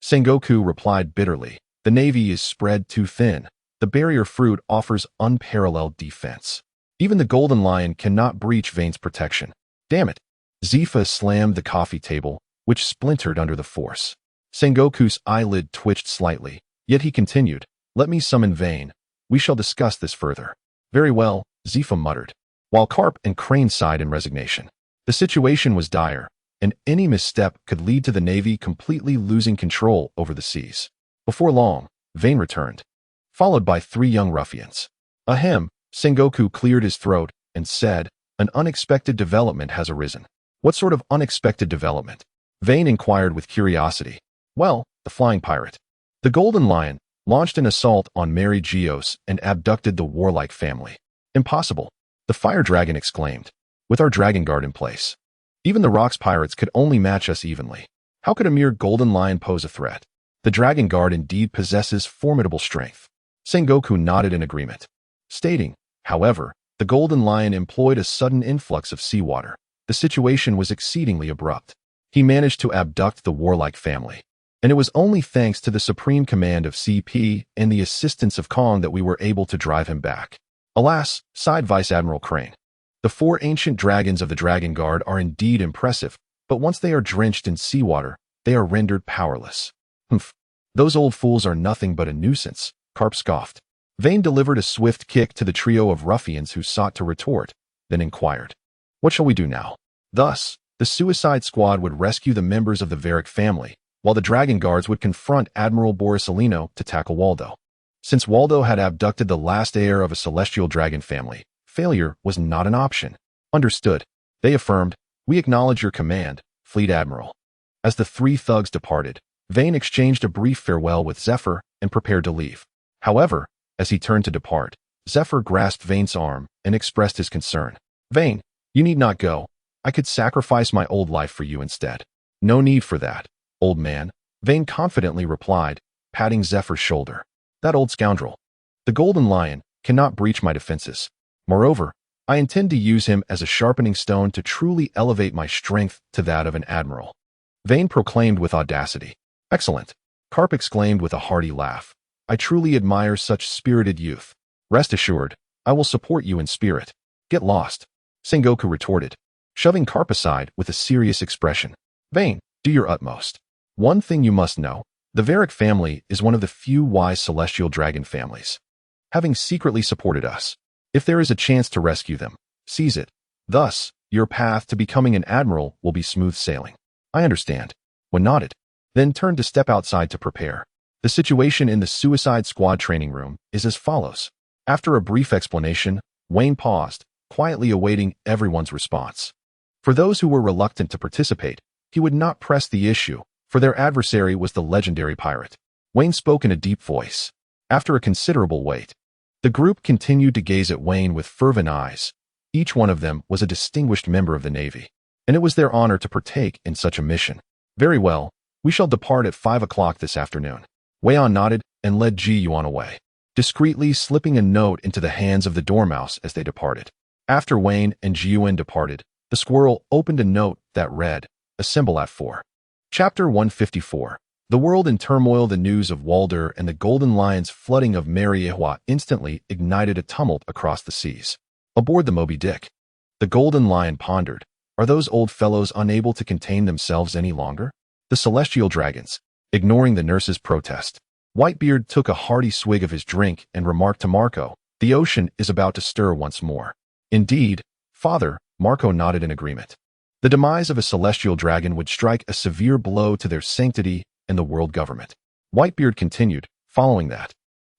Sengoku replied bitterly. The Navy is spread too thin. The barrier fruit offers unparalleled defense. Even the Golden Lion cannot breach Vane's protection. Damn it. Zifa slammed the coffee table, which splintered under the force. Sengoku's eyelid twitched slightly, yet he continued, let me summon Vane. We shall discuss this further. Very well, Zifa muttered, while Carp and Crane sighed in resignation. The situation was dire, and any misstep could lead to the Navy completely losing control over the seas. Before long, Vane returned, followed by 3 young ruffians. Ahem, Sengoku cleared his throat and said, an unexpected development has arisen. What sort of unexpected development? Vane inquired with curiosity. Well, the flying pirate. The Golden Lion launched an assault on Mary Geos and abducted the warlike family. Impossible, the fire dragon exclaimed. With our dragon guard in place, even the Rocks pirates could only match us evenly. How could a mere Golden Lion pose a threat? The dragon guard indeed possesses formidable strength. Sengoku nodded in agreement, stating, however, the Golden Lion employed a sudden influx of seawater. The situation was exceedingly abrupt. He managed to abduct the warlike family, and it was only thanks to the supreme command of CP and the assistance of Kong that we were able to drive him back. Alas, sighed Vice Admiral Crane. The 4 ancient dragons of the Dragon Guard are indeed impressive, but once they are drenched in seawater, they are rendered powerless. Humph. Those old fools are nothing but a nuisance, Carp scoffed. Vane delivered a swift kick to the trio of ruffians who sought to retort, then inquired, what shall we do now? Thus, the Suicide Squad would rescue the members of the Varric family, while the Dragon Guards would confront Admiral Borisolino to tackle Waldo. Since Waldo had abducted the last heir of a celestial dragon family, failure was not an option. Understood, they affirmed. We acknowledge your command, Fleet Admiral. As the 3 thugs departed, Vane exchanged a brief farewell with Zephyr and prepared to leave. However, as he turned to depart, Zephyr grasped Vane's arm and expressed his concern. Vane, you need not go. I could sacrifice my old life for you instead. No need for that, old man, Vane confidently replied, patting Zephyr's shoulder. That old scoundrel. The Golden Lion cannot breach my defenses. Moreover, I intend to use him as a sharpening stone to truly elevate my strength to that of an admiral. Vane proclaimed with audacity. Excellent. Carp exclaimed with a hearty laugh. I truly admire such spirited youth. Rest assured, I will support you in spirit. Get lost, Sengoku retorted, shoving Carp aside with a serious expression. Vane, do your utmost. One thing you must know, the Varric family is one of the few wise celestial dragon families, having secretly supported us. If there is a chance to rescue them, seize it. Thus, your path to becoming an admiral will be smooth sailing. I understand. When nodded, then turned to step outside to prepare. The situation in the Suicide Squad training room is as follows. After a brief explanation, Wayne paused, quietly awaiting everyone's response. For those who were reluctant to participate, he would not press the issue, for their adversary was the legendary pirate. Wayne spoke in a deep voice. After a considerable wait, the group continued to gaze at Wayne with fervent eyes. Each one of them was a distinguished member of the Navy, and it was their honor to partake in such a mission. Very well, we shall depart at 5 o'clock this afternoon. Wayon nodded and led Ji Yuan away, discreetly slipping a note into the hands of the dormouse as they departed. After Wayne and Ji Yuan departed, the squirrel opened a note that read, Assemble at 4. Chapter 154. The world in turmoil. The news of Walder and the Golden Lion's flooding of Mariehua instantly ignited a tumult across the seas. Aboard the Moby Dick, the Golden Lion pondered, are those old fellows unable to contain themselves any longer? The celestial dragons, ignoring the nurse's protest. Whitebeard took a hearty swig of his drink and remarked to Marco, the ocean is about to stir once more. Indeed, father, Marco nodded in agreement. The demise of a celestial dragon would strike a severe blow to their sanctity and the world government. Whitebeard continued, following that,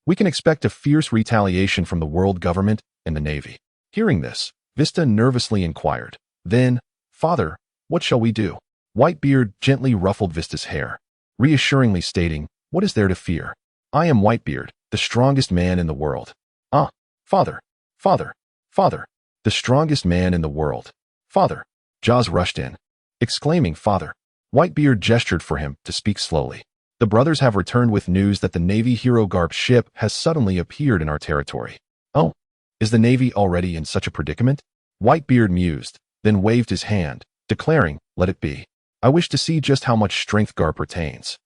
we can expect a fierce retaliation from the world government and the Navy. Hearing this, Vista nervously inquired, then, father, what shall we do? Whitebeard gently ruffled Vista's hair, reassuringly stating, what is there to fear? I am Whitebeard, the strongest man in the world. Ah, father, father, father, the strongest man in the world. Father. Jaws rushed in, exclaiming, father. Whitebeard gestured for him to speak slowly. The brothers have returned with news that the Navy Hero Garp ship has suddenly appeared in our territory. Oh, is the Navy already in such a predicament? Whitebeard mused, then waved his hand, declaring, let it be. I wish to see just how much strength Garp retains.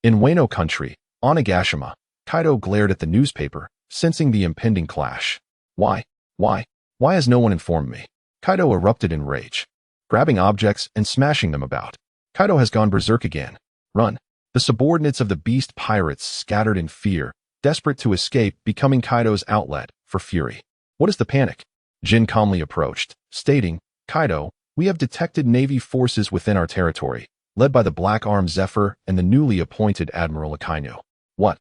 In Wano country, Onigashima, Kaido glared at the newspaper, sensing the impending clash. Why? Why has no one informed me? Kaido erupted in rage, grabbing objects and smashing them about. Kaido has gone berserk again. Run. The subordinates of the beast pirates scattered in fear, desperate to escape, becoming Kaido's outlet for fury. What is the panic? Jin calmly approached, stating, Kaido, we have detected Navy forces within our territory, led by the Black Arm Zephyr and the newly appointed Admiral Akainu. What?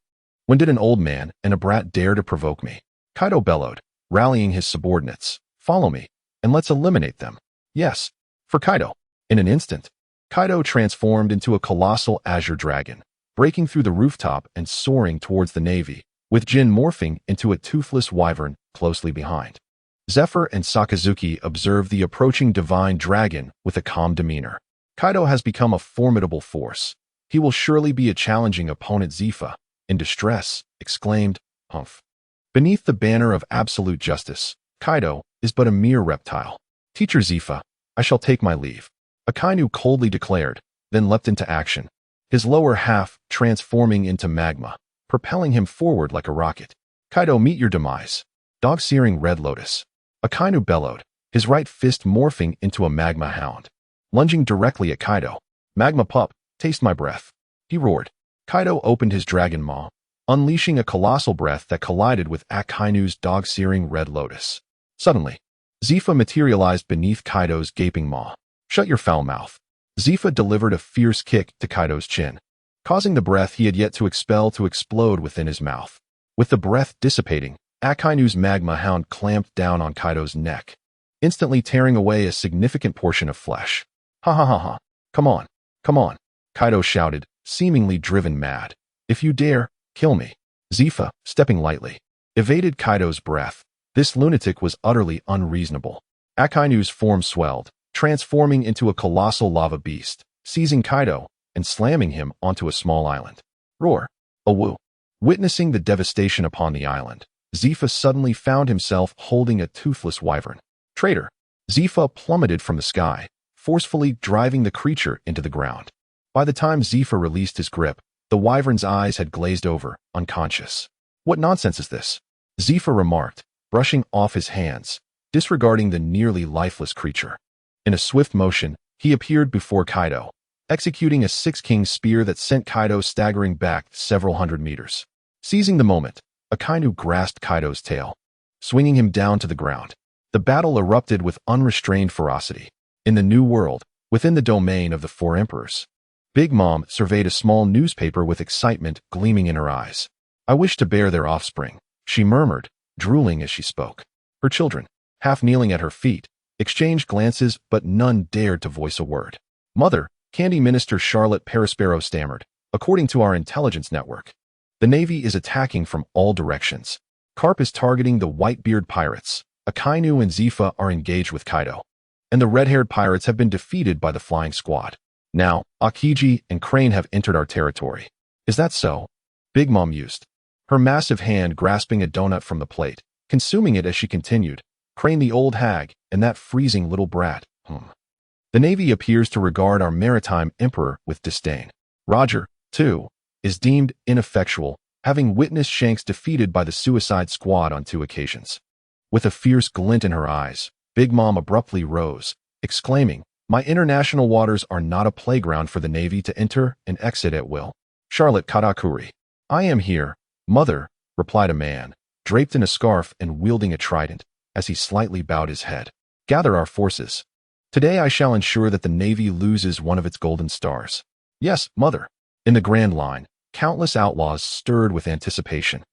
When did an old man and a brat dare to provoke me? Kaido bellowed, rallying his subordinates. Follow me, and let's eliminate them. Yes. For Kaido. In an instant, Kaido transformed into a colossal azure dragon, breaking through the rooftop and soaring towards the Navy, with Jin morphing into a toothless wyvern closely behind. Zephyr and Sakazuki observed the approaching divine dragon with a calm demeanor. Kaido has become a formidable force. He will surely be a challenging opponent. Zifa, in distress, exclaimed, Humph. Beneath the banner of absolute justice, Kaido is but a mere reptile. Teacher Zifa, I shall take my leave. Akainu coldly declared, then leapt into action, his lower half transforming into magma, propelling him forward like a rocket. Kaido, meet your demise. Dog-searing red lotus. Akainu bellowed, his right fist morphing into a magma hound, lunging directly at Kaido. Magma pup, taste my breath. He roared. Kaido opened his dragon maw, unleashing a colossal breath that collided with Akainu's dog-searing red lotus. Suddenly, Zifa materialized beneath Kaido's gaping maw. Shut your foul mouth. Zifa delivered a fierce kick to Kaido's chin, causing the breath he had yet to expel to explode within his mouth. With the breath dissipating, Akainu's magma hound clamped down on Kaido's neck, instantly tearing away a significant portion of flesh. Ha ha ha ha. Come on, Kaido shouted, seemingly driven mad. If you dare, kill me. Zifa, stepping lightly, evaded Kaido's breath. This lunatic was utterly unreasonable. Akainu's form swelled, transforming into a colossal lava beast, seizing Kaido and slamming him onto a small island. Roar. Awoo. Witnessing the devastation upon the island, Zifa suddenly found himself holding a toothless wyvern. Traitor. Zifa plummeted from the sky, forcefully driving the creature into the ground. By the time Zifa released his grip, the wyvern's eyes had glazed over, unconscious. What nonsense is this? Zifa remarked, brushing off his hands, disregarding the nearly lifeless creature. In a swift motion, he appeared before Kaido, executing a six-king spear that sent Kaido staggering back several hundred meters. Seizing the moment, Akainu grasped Kaido's tail, swinging him down to the ground. The battle erupted with unrestrained ferocity. In the New World, within the domain of the Four Emperors, Big Mom surveyed a small newspaper with excitement gleaming in her eyes. I wish to bear their offspring, she murmured, drooling as she spoke. Her children, half kneeling at her feet, exchanged glances, but none dared to voice a word. Mother, Candy Minister Charlotte Perispero stammered, according to our intelligence network, the Navy is attacking from all directions. Carp is targeting the Whitebeard pirates. Akainu and Zifa are engaged with Kaido, and the red-haired pirates have been defeated by the flying squad. Now, Akiji and Crane have entered our territory. Is that so? Big Mom mused, her massive hand grasping a donut from the plate, consuming it as she continued. Crane, the old hag, and that freezing little brat. The Navy appears to regard our maritime emperor with disdain. Roger, too, is deemed ineffectual, having witnessed Shanks defeated by the Suicide Squad on 2 occasions. With a fierce glint in her eyes, Big Mom abruptly rose, exclaiming, my international waters are not a playground for the Navy to enter and exit at will. Charlotte Katakuri. I am here, Mother, replied a man, draped in a scarf and wielding a trident, as he slightly bowed his head. Gather our forces. Today I shall ensure that the Navy loses one of its golden stars. Yes, Mother. In the Grand Line, countless outlaws stirred with anticipation,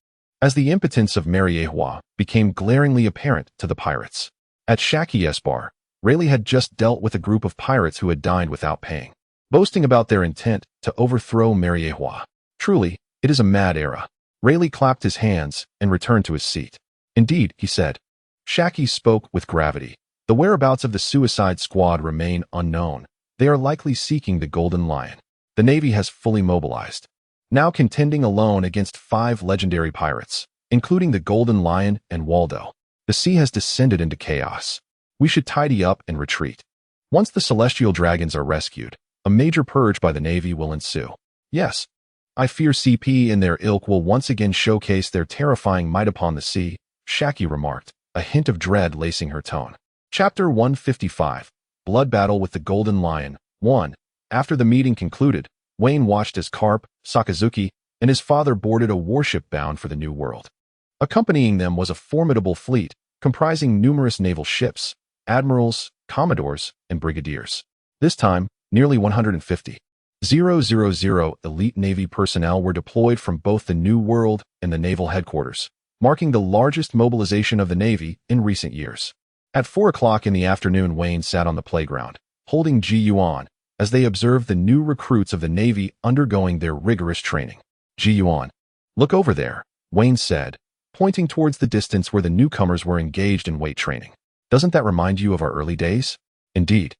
as the impotence of Mariewa became glaringly apparent to the pirates. At Shaki Esbar, Rayleigh had just dealt with a group of pirates who had dined without paying, boasting about their intent to overthrow Mariewa. Truly, it is a mad era. Rayleigh clapped his hands and returned to his seat. Indeed, he said. Shaki spoke with gravity. The whereabouts of the Suicide Squad remain unknown. They are likely seeking the Golden Lion. The Navy has fully mobilized, now contending alone against 5 legendary pirates, including the Golden Lion and Waldo. The sea has descended into chaos. We should tidy up and retreat. Once the celestial dragons are rescued, a major purge by the Navy will ensue. Yes. I fear CP and their ilk will once again showcase their terrifying might upon the sea, Shaki remarked, a hint of dread lacing her tone. Chapter 155, Blood Battle with the Golden Lion, 1. After the meeting concluded, Wayne watched as Karp, Sakazuki, and his father boarded a warship bound for the New World. Accompanying them was a formidable fleet, comprising numerous naval ships, admirals, commodores, and brigadiers. This time, nearly 150. 000 elite Navy personnel were deployed from both the New World and the naval headquarters, marking the largest mobilization of the Navy in recent years. At 4 o'clock in the afternoon, Wayne sat on the playground, holding Ji Yuan, as they observed the new recruits of the Navy undergoing their rigorous training. Ji Yuan, look over there, Wayne said, pointing towards the distance where the newcomers were engaged in weight training. Doesn't that remind you of our early days? Indeed.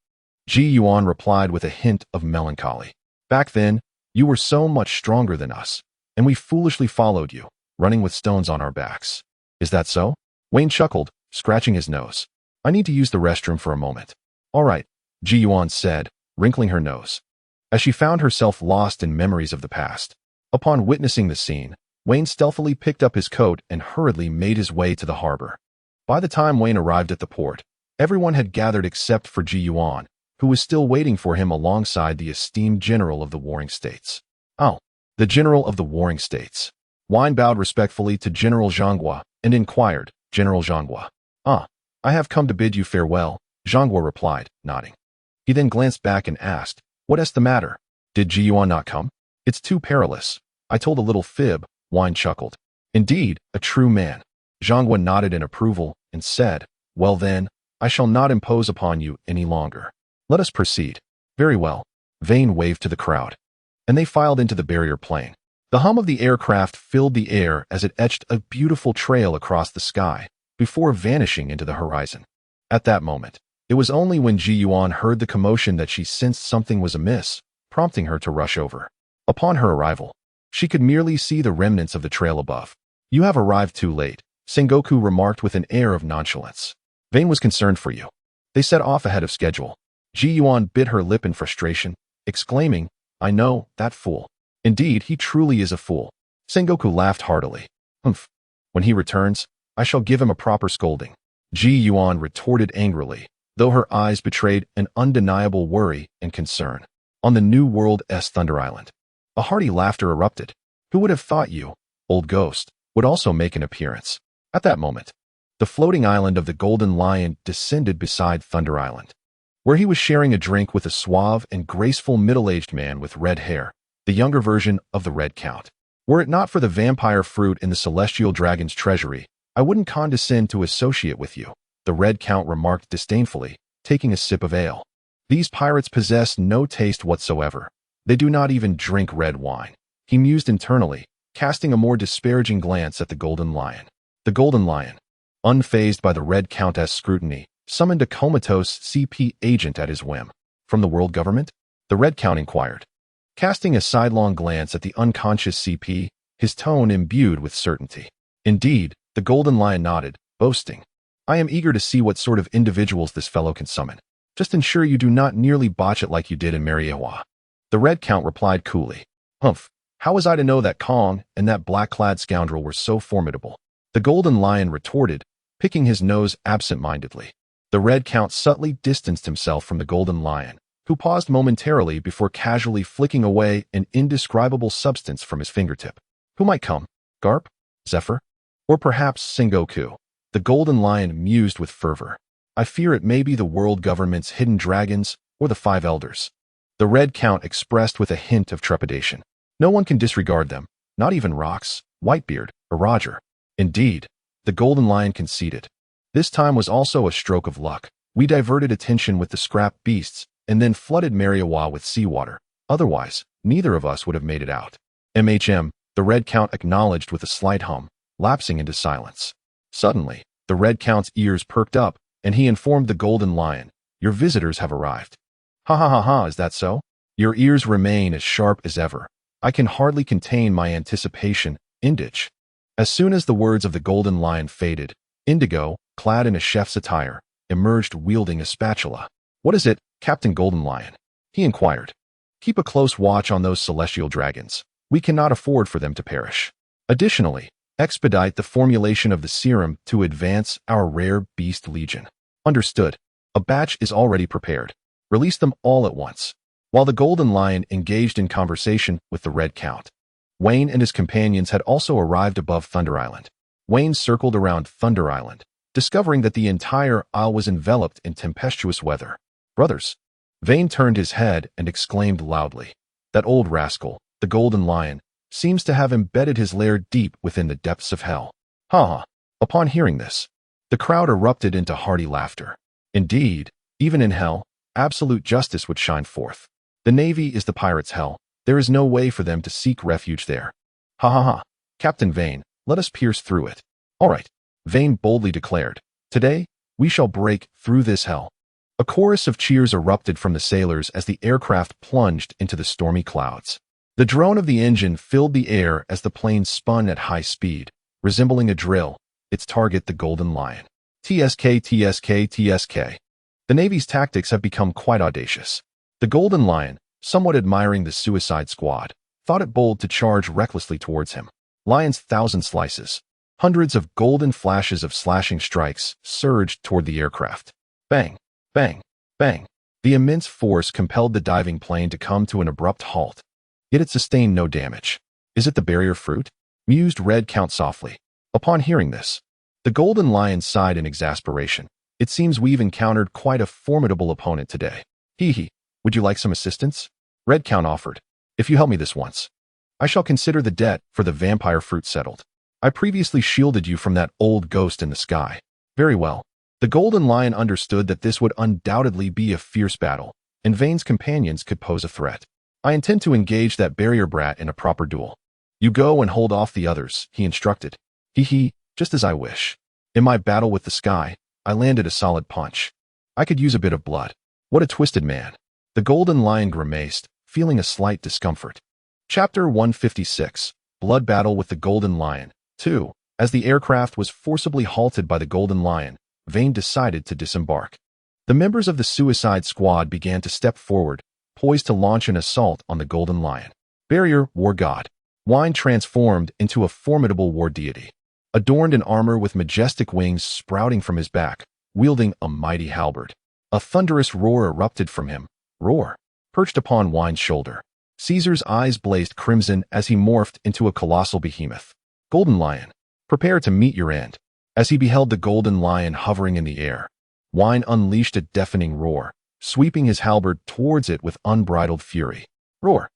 Ji Yuan replied with a hint of melancholy. Back then, you were so much stronger than us, and we foolishly followed you, running with stones on our backs. Is that so? Wayne chuckled, scratching his nose. I need to use the restroom for a moment. All right, Ji Yuan said, wrinkling her nose, as she found herself lost in memories of the past. Upon witnessing the scene, Wayne stealthily picked up his coat and hurriedly made his way to the harbor. By the time Wayne arrived at the port, everyone had gathered except for Ji Yuan, who was still waiting for him alongside the esteemed general of the Warring States. Oh, the general of the Warring States. Wayne bowed respectfully to General Zhanghua and inquired, General Zhanghua. Ah, I have come to bid you farewell, Zhanghua replied, nodding. He then glanced back and asked, what is the matter? Did Ji Yuan not come? It's too perilous. I told a little fib, Wayne chuckled. Indeed, a true man. Zhanghua nodded in approval and said, well then, I shall not impose upon you any longer. Let us proceed. Very well. Vane waved to the crowd, and they filed into the barrier plane. The hum of the aircraft filled the air as it etched a beautiful trail across the sky, before vanishing into the horizon. At that moment, it was only when Ji Yuan heard the commotion that she sensed something was amiss, prompting her to rush over. Upon her arrival, she could merely see the remnants of the trail above. You have arrived too late, Sengoku remarked with an air of nonchalance. Vane was concerned for you. They set off ahead of schedule. Ji Yuan bit her lip in frustration, exclaiming, I know, that fool. Indeed, he truly is a fool. Sengoku laughed heartily. Humph. When he returns, I shall give him a proper scolding. Ji Yuan retorted angrily, though her eyes betrayed an undeniable worry and concern. On the New World's Thunder Island, a hearty laughter erupted. Who would have thought you, old ghost, would also make an appearance? At that moment, the floating island of the Golden Lion descended beside Thunder Island, where he was sharing a drink with a suave and graceful middle-aged man with red hair, the younger version of the Red Count. Were it not for the vampire fruit in the celestial dragon's treasury, I wouldn't condescend to associate with you, the Red Count remarked disdainfully, taking a sip of ale. These pirates possess no taste whatsoever. They do not even drink red wine. He mused internally, casting a more disparaging glance at the Golden Lion. The Golden Lion, unfazed by the Red Countess' scrutiny, summoned a comatose CP agent at his whim. From the world government? The Red Count inquired, casting a sidelong glance at the unconscious CP, his tone imbued with certainty. Indeed, the Golden Lion nodded, boasting, I am eager to see what sort of individuals this fellow can summon. Just ensure you do not nearly botch it like you did in Mariewa. The Red Count replied coolly. Humph, how was I to know that Kong and that black-clad scoundrel were so formidable? The Golden Lion retorted, picking his nose absent-mindedly. The Red Count subtly distanced himself from the Golden Lion, who paused momentarily before casually flicking away an indescribable substance from his fingertip. Who might come? Garp? Zephyr? Or perhaps Sengoku? The Golden Lion mused with fervor. I fear it may be the world government's hidden dragons or the Five Elders. The Red Count expressed with a hint of trepidation. No one can disregard them, not even Rox, Whitebeard, or Roger. Indeed, the Golden Lion conceded. This time was also a stroke of luck. We diverted attention with the scrap beasts and then flooded Mariewa with seawater. Otherwise, neither of us would have made it out. The Red Count acknowledged with a slight hum, lapsing into silence. Suddenly, the Red Count's ears perked up, and he informed the Golden Lion, your visitors have arrived. Ha ha ha ha, is that so? Your ears remain as sharp as ever. I can hardly contain my anticipation, Indich. As soon as the words of the Golden Lion faded, Indigo, clad in a chef's attire, emerged wielding a spatula. What is it, Captain Golden Lion? He inquired. Keep a close watch on those celestial dragons. We cannot afford for them to perish. Additionally, expedite the formulation of the serum to advance our rare beast legion. Understood. A batch is already prepared. Release them all at once. While the Golden Lion engaged in conversation with the Red Count, Wayne and his companions had also arrived above Thunder Island. Wayne circled around Thunder Island, discovering that the entire isle was enveloped in tempestuous weather. Brothers. Vane turned his head and exclaimed loudly. That old rascal, the Golden Lion, seems to have embedded his lair deep within the depths of hell. Ha ha. Upon hearing this, the crowd erupted into hearty laughter. Indeed, even in hell, absolute justice would shine forth. The Navy is the pirates' hell. There is no way for them to seek refuge there. Ha ha ha. Captain Vane, let us pierce through it. All right, Vane boldly declared. Today, we shall break through this hell. A chorus of cheers erupted from the sailors as the aircraft plunged into the stormy clouds. The drone of the engine filled the air as the plane spun at high speed, resembling a drill, its target the Golden Lion. TSK, TSK, TSK. The Navy's tactics have become quite audacious. The Golden Lion, somewhat admiring the Suicide Squad, thought it bold to charge recklessly towards him. Lion's thousand slices. Hundreds of golden flashes of slashing strikes surged toward the aircraft. Bang, bang, bang. The immense force compelled the diving plane to come to an abrupt halt. Yet it sustained no damage. Is it the barrier fruit? Mused Red Count softly. Upon hearing this, the Golden Lion sighed in exasperation. It seems we've encountered quite a formidable opponent today. Hee hee. Would you like some assistance? Red Count offered. If you help me this once, I shall consider the debt for the vampire fruit settled. I previously shielded you from that old ghost in the sky. Very well. The Golden Lion understood that this would undoubtedly be a fierce battle, and Vane's companions could pose a threat. I intend to engage that barrier brat in a proper duel. You go and hold off the others, he instructed. Hee hee, just as I wish. In my battle with the sky, I landed a solid punch. I could use a bit of blood. What a twisted man. The Golden Lion grimaced, feeling a slight discomfort. Chapter 156, Blood Battle with the Golden Lion. 2. As the aircraft was forcibly halted by the Golden Lion, Vane decided to disembark. The members of the Suicide Squad began to step forward, poised to launch an assault on the Golden Lion. Barrier, war god. Wine transformed into a formidable war deity. Adorned in armor with majestic wings sprouting from his back, wielding a mighty halberd. A thunderous roar erupted from him. Roar. Perched upon Wine's shoulder. Caesar's eyes blazed crimson as he morphed into a colossal behemoth. Golden Lion, prepare to meet your end. As he beheld the Golden Lion hovering in the air, Wine unleashed a deafening roar, sweeping his halberd towards it with unbridled fury. Roar.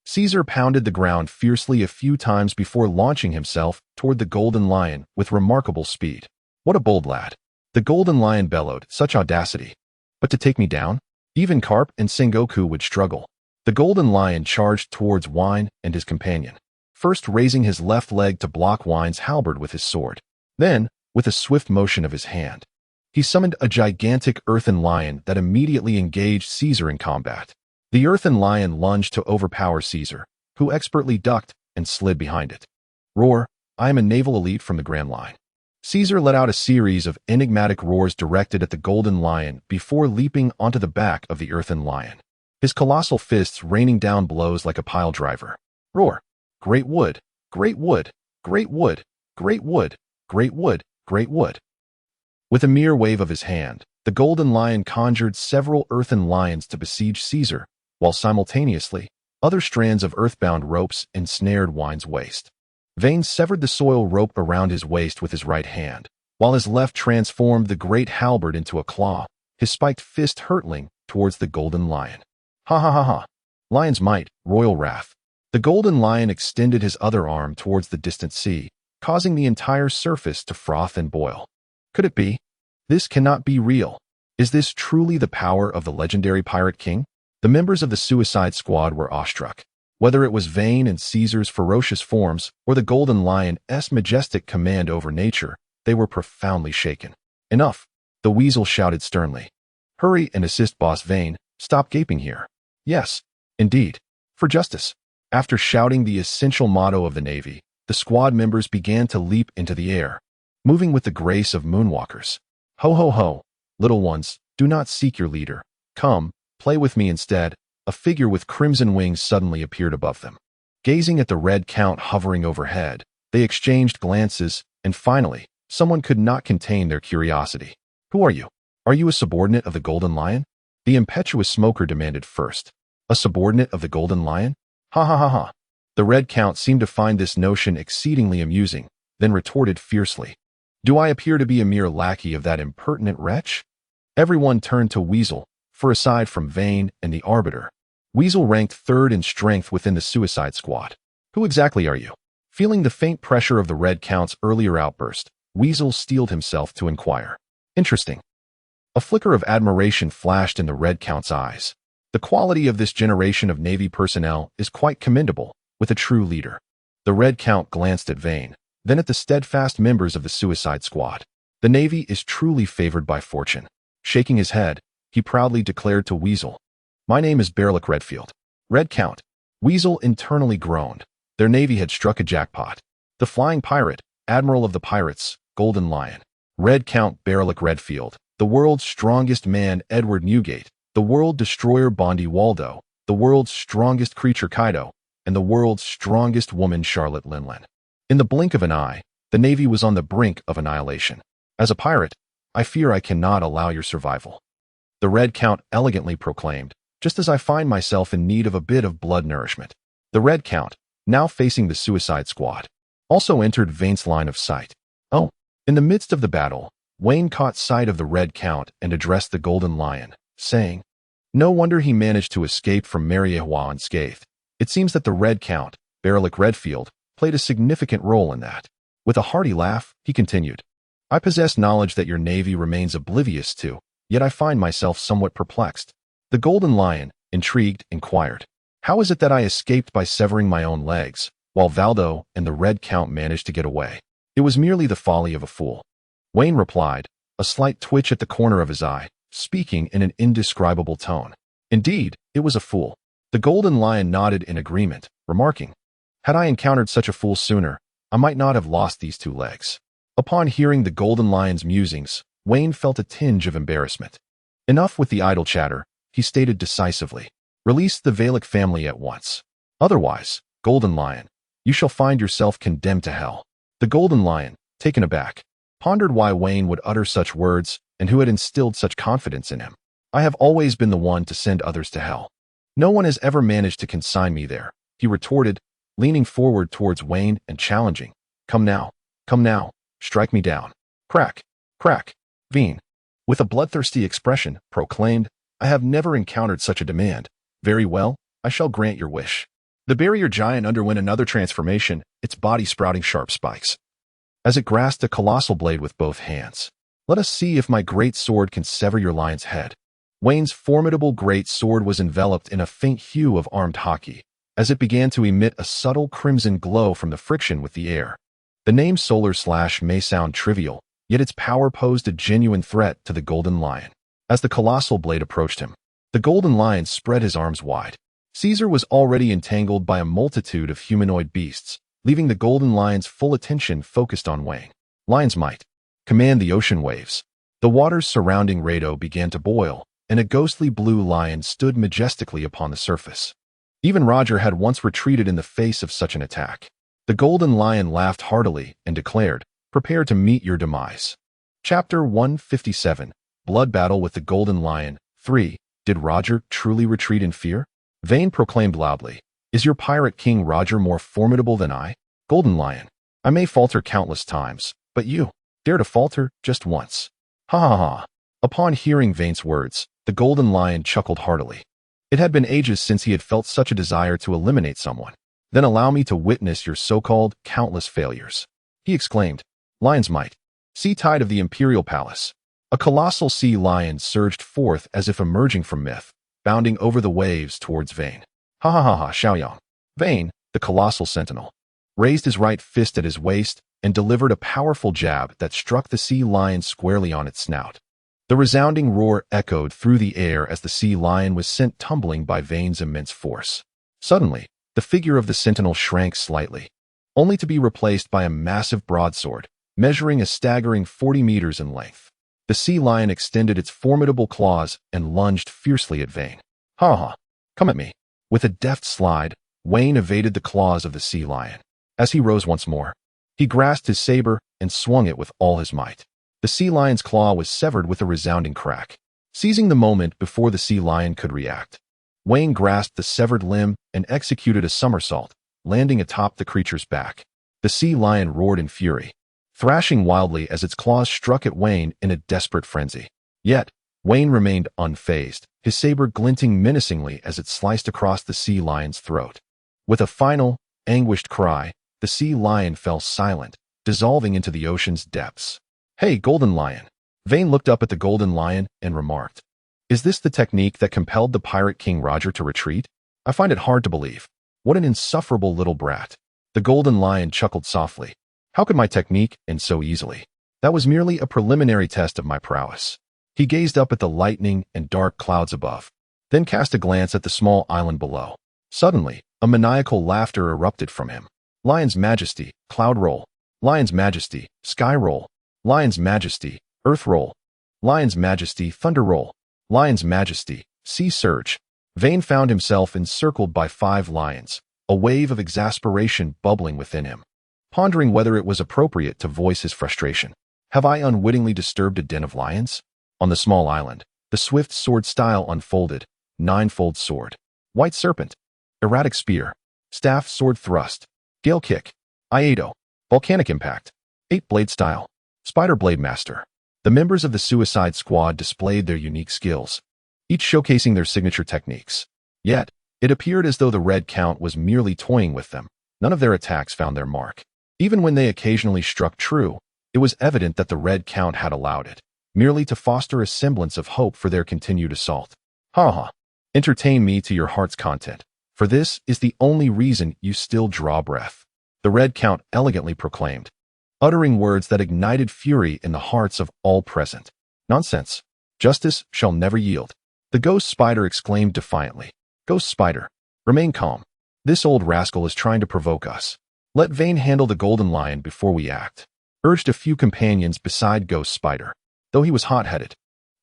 Caesar pounded the ground fiercely a few times before launching himself toward the Golden Lion with remarkable speed. What a bold lad. The Golden Lion bellowed, such audacity. But to take me down? Even Carp and Sengoku would struggle. The Golden Lion charged towards Wine and his companion, first raising his left leg to block Wine's halberd with his sword. Then, with a swift motion of his hand, he summoned a gigantic earthen lion that immediately engaged Caesar in combat. The earthen lion lunged to overpower Caesar, who expertly ducked and slid behind it. Roar, I am a naval elite from the Grand Line. Caesar let out a series of enigmatic roars directed at the Golden Lion before leaping onto the back of the earthen lion, his colossal fists raining down blows like a pile driver. Roar. Great wood, great wood, great wood, great wood, great wood, great wood. With a mere wave of his hand, the Golden Lion conjured several earthen lions to besiege Caesar, while simultaneously, other strands of earthbound ropes ensnared Wine's waist. Vane severed the soil rope around his waist with his right hand, while his left transformed the great halberd into a claw, his spiked fist hurtling towards the Golden Lion. Ha ha ha ha. Lion's might, royal wrath. The Golden Lion extended his other arm towards the distant sea, causing the entire surface to froth and boil. Could it be? This cannot be real. Is this truly the power of the legendary Pirate King? The members of the Suicide Squad were awestruck. Whether it was Vane and Caesar's ferocious forms or the Golden Lion's majestic command over nature, they were profoundly shaken. Enough, the Weasel shouted sternly. Hurry and assist Boss Vane. Stop gaping here. Yes, indeed, for justice. After shouting the essential motto of the Navy, the squad members began to leap into the air, moving with the grace of moonwalkers. Ho ho ho, little ones, do not seek your leader. Come, play with me instead. A figure with crimson wings suddenly appeared above them. Gazing at the red count hovering overhead, they exchanged glances, and finally, someone could not contain their curiosity. Who are you? Are you a subordinate of the Golden Lion? The impetuous smoker demanded first. A subordinate of the Golden Lion? Ha ha ha ha. The red count seemed to find this notion exceedingly amusing, then retorted fiercely. Do I appear to be a mere lackey of that impertinent wretch? Everyone turned to Weasel, for aside from Vane and the Arbiter, Weasel ranked third in strength within the Suicide Squad. Who exactly are you? Feeling the faint pressure of the red count's earlier outburst, Weasel steeled himself to inquire. Interesting. A flicker of admiration flashed in the red count's eyes. The quality of this generation of Navy personnel is quite commendable, with a true leader. The red count glanced at Vane, then at the steadfast members of the Suicide Squad. The Navy is truly favored by fortune. Shaking his head, he proudly declared to Weasel, My name is Barlick Redfield. Red Count. Weasel internally groaned. Their Navy had struck a jackpot. The flying pirate, Admiral of the Pirates, Golden Lion. Red Count Barlick Redfield. The world's strongest man Edward Newgate. The world destroyer Bondi Waldo. The world's strongest creature Kaido. And the world's strongest woman Charlotte Linlin. In the blink of an eye, the Navy was on the brink of annihilation. As a pirate, I fear I cannot allow your survival. The Red Count elegantly proclaimed, just as I find myself in need of a bit of blood nourishment. The Red Count, now facing the Suicide Squad, also entered Vane's line of sight. Oh, in the midst of the battle, Wayne caught sight of the Red Count and addressed the Golden Lion, saying, No wonder he managed to escape from Mariehua unscathed. It seems that the Red Count, Barlick Redfield, played a significant role in that. With a hearty laugh, he continued, I possess knowledge that your Navy remains oblivious to, yet I find myself somewhat perplexed. The Golden Lion, intrigued, inquired, How is it that I escaped by severing my own legs, while Valdo and the Red Count managed to get away? It was merely the folly of a fool. Wayne replied, a slight twitch at the corner of his eye, speaking in an indescribable tone. Indeed, it was a fool. The Golden Lion nodded in agreement, remarking, Had I encountered such a fool sooner, I might not have lost these two legs. Upon hearing the Golden Lion's musings, Wayne felt a tinge of embarrassment. Enough with the idle chatter, he stated decisively. Release the Valek family at once. Otherwise, Golden Lion, you shall find yourself condemned to hell. The Golden Lion, taken aback, pondered why Wayne would utter such words and who had instilled such confidence in him. I have always been the one to send others to hell. No one has ever managed to consign me there, he retorted, leaning forward towards Wayne and challenging. Come now, strike me down. Crack, crack. Vane, with a bloodthirsty expression, proclaimed, I have never encountered such a demand. Very well, I shall grant your wish. The barrier giant underwent another transformation, its body sprouting sharp spikes. As it grasped a colossal blade with both hands, let us see if my great sword can sever your lion's head. Wayne's formidable great sword was enveloped in a faint hue of armed hockey, as it began to emit a subtle crimson glow from the friction with the air. The name Solar Slash may sound trivial, yet its power posed a genuine threat to the Golden Lion. As the colossal blade approached him, the Golden Lion spread his arms wide. Caesar was already entangled by a multitude of humanoid beasts, leaving the Golden Lion's full attention focused on Wayne. Lion's might. Command the ocean waves. The waters surrounding Rado began to boil, and a ghostly blue lion stood majestically upon the surface. Even Roger had once retreated in the face of such an attack. The Golden Lion laughed heartily and declared, Prepare to meet your demise. Chapter 157, Blood Battle with the Golden Lion. 3. Did Roger truly retreat in fear? Vane proclaimed loudly, Is your pirate king Roger more formidable than I? Golden Lion, I may falter countless times, but you dare to falter just once. Ha ha ha. Upon hearing Vane's words, the Golden Lion chuckled heartily. It had been ages since he had felt such a desire to eliminate someone. Then allow me to witness your so-called countless failures. He exclaimed, Lion's might. Sea tide of the Imperial Palace. A colossal sea lion surged forth as if emerging from myth, bounding over the waves towards Vane. Ha ha ha ha, Xiaoyang. Vane, the colossal sentinel, raised his right fist at his waist and delivered a powerful jab that struck the sea lion squarely on its snout. The resounding roar echoed through the air as the sea lion was sent tumbling by Vane's immense force. Suddenly, the figure of the sentinel shrank slightly, only to be replaced by a massive broadsword, measuring a staggering 40 meters in length. The sea lion extended its formidable claws and lunged fiercely at Vane. Ha ha, come at me. With a deft slide, Wayne evaded the claws of the sea lion. As he rose once more, he grasped his saber and swung it with all his might. The sea lion's claw was severed with a resounding crack. Seizing the moment before the sea lion could react, Wayne grasped the severed limb and executed a somersault, landing atop the creature's back. The sea lion roared in fury, thrashing wildly as its claws struck at Wayne in a desperate frenzy. Yet, Wayne remained unfazed, his saber glinting menacingly as it sliced across the sea lion's throat. With a final, anguished cry, the sea lion fell silent, dissolving into the ocean's depths. "Hey, Golden Lion!" Vane looked up at the Golden Lion and remarked, "Is this the technique that compelled the pirate King Roger to retreat? I find it hard to believe. What an insufferable little brat." The Golden Lion chuckled softly. "How could my technique end so easily? That was merely a preliminary test of my prowess." He gazed up at the lightning and dark clouds above, then cast a glance at the small island below. Suddenly, a maniacal laughter erupted from him. "Lion's Majesty, cloud roll. Lion's Majesty, sky roll. Lion's Majesty, earth roll. Lion's Majesty, thunder roll. Lion's Majesty, sea surge." Vane found himself encircled by 5 lions, a wave of exasperation bubbling within him. Pondering whether it was appropriate to voice his frustration. Have I unwittingly disturbed a den of lions? On the small island, the swift sword style unfolded, 9-fold sword, white serpent, erratic spear, staff sword thrust, gale kick, Iato, volcanic impact, 8-blade style, spider blade master. The members of the Suicide Squad displayed their unique skills, each showcasing their signature techniques. Yet, it appeared as though the Red Count was merely toying with them. None of their attacks found their mark. Even when they occasionally struck true, it was evident that the Red Count had allowed it, merely to foster a semblance of hope for their continued assault. "Ha ha. Entertain me to your heart's content, for this is the only reason you still draw breath," the Red Count elegantly proclaimed, uttering words that ignited fury in the hearts of all present. "Nonsense. Justice shall never yield," the Ghost Spider exclaimed defiantly. "Ghost Spider, remain calm. This old rascal is trying to provoke us. Let Vane handle the Golden Lion before we act," urged a few companions beside Ghost Spider. Though he was hot-headed,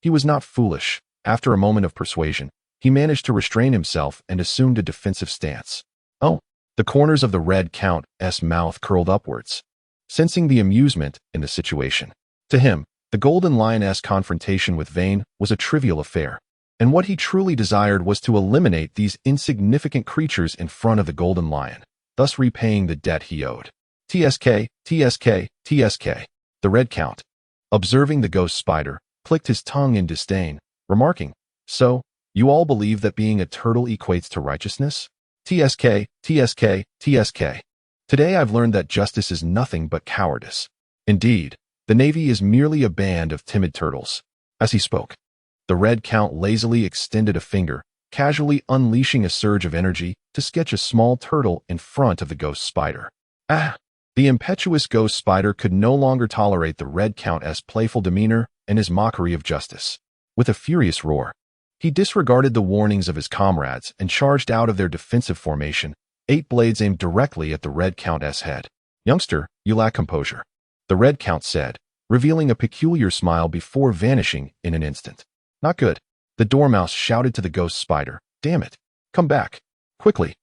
he was not foolish. After a moment of persuasion, he managed to restrain himself and assumed a defensive stance. "Oh," the corners of the Red Count's mouth curled upwards, sensing the amusement in the situation. To him, the Golden Lion's confrontation with Vane was a trivial affair, and what he truly desired was to eliminate these insignificant creatures in front of the Golden Lion, thus repaying the debt he owed. "TSK, TSK, TSK. The Red Count, observing the Ghost Spider, clicked his tongue in disdain, remarking, "So, you all believe that being a turtle equates to righteousness? TSK, TSK, TSK. Today I've learned that justice is nothing but cowardice. Indeed, the Navy is merely a band of timid turtles." As he spoke, the Red Count lazily extended a finger, casually unleashing a surge of energy to sketch a small turtle in front of the Ghost Spider. "Ah!" The impetuous Ghost Spider could no longer tolerate the Red Count's playful demeanor and his mockery of justice. With a furious roar, he disregarded the warnings of his comrades and charged out of their defensive formation, 8 blades aimed directly at the Red Count's head. "Youngster, you lack composure," the Red Count said, revealing a peculiar smile before vanishing in an instant. "Not good," the Dormouse shouted to the Ghost Spider. "Damn it. Come back. Quickly."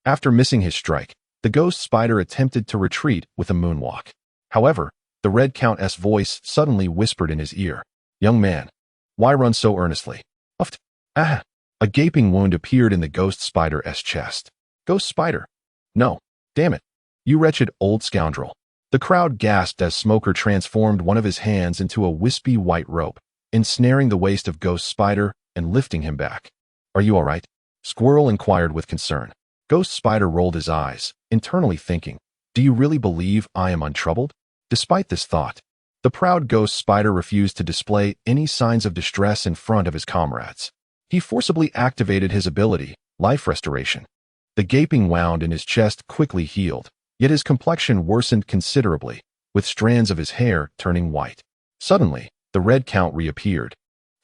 After missing his strike, the Ghost Spider attempted to retreat with a moonwalk. However, the Red Count's voice suddenly whispered in his ear, "Young man, why run so earnestly?" Uft. "Ah!" A gaping wound appeared in the Ghost Spider's chest. "Ghost Spider. No. Damn it. You wretched old scoundrel." The crowd gasped as Smoker transformed one of his hands into a wispy white rope, ensnaring the waist of Ghost Spider and lifting him back. "Are you all right?" Squirrel inquired with concern. Ghost Spider rolled his eyes, internally thinking, "Do you really believe I am untroubled?" Despite this thought, the proud Ghost Spider refused to display any signs of distress in front of his comrades. He forcibly activated his ability, Life Restoration. The gaping wound in his chest quickly healed, yet his complexion worsened considerably, with strands of his hair turning white. Suddenly, the Red Count reappeared,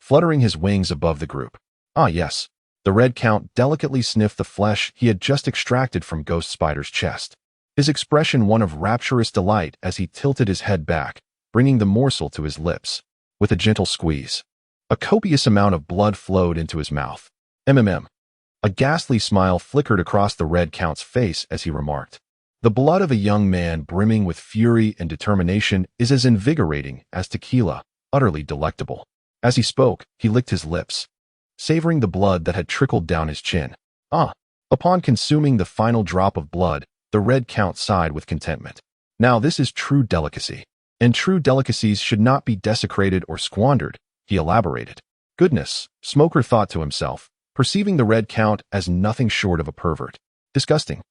fluttering his wings above the group. "Ah yes." The Red Count delicately sniffed the flesh he had just extracted from Ghost Spider's chest, his expression one of rapturous delight as he tilted his head back, bringing the morsel to his lips. With a gentle squeeze, a copious amount of blood flowed into his mouth. A ghastly smile flickered across the Red Count's face as he remarked, "The blood of a young man brimming with fury and determination is as invigorating as tequila, utterly delectable." As he spoke, he licked his lips, savoring the blood that had trickled down his chin. Ah! Upon consuming the final drop of blood, the Red Count sighed with contentment. Now this is true delicacy. And true delicacies should not be desecrated or squandered, he elaborated. Goodness, Smoker thought to himself, perceiving the Red Count as nothing short of a pervert. Disgusting.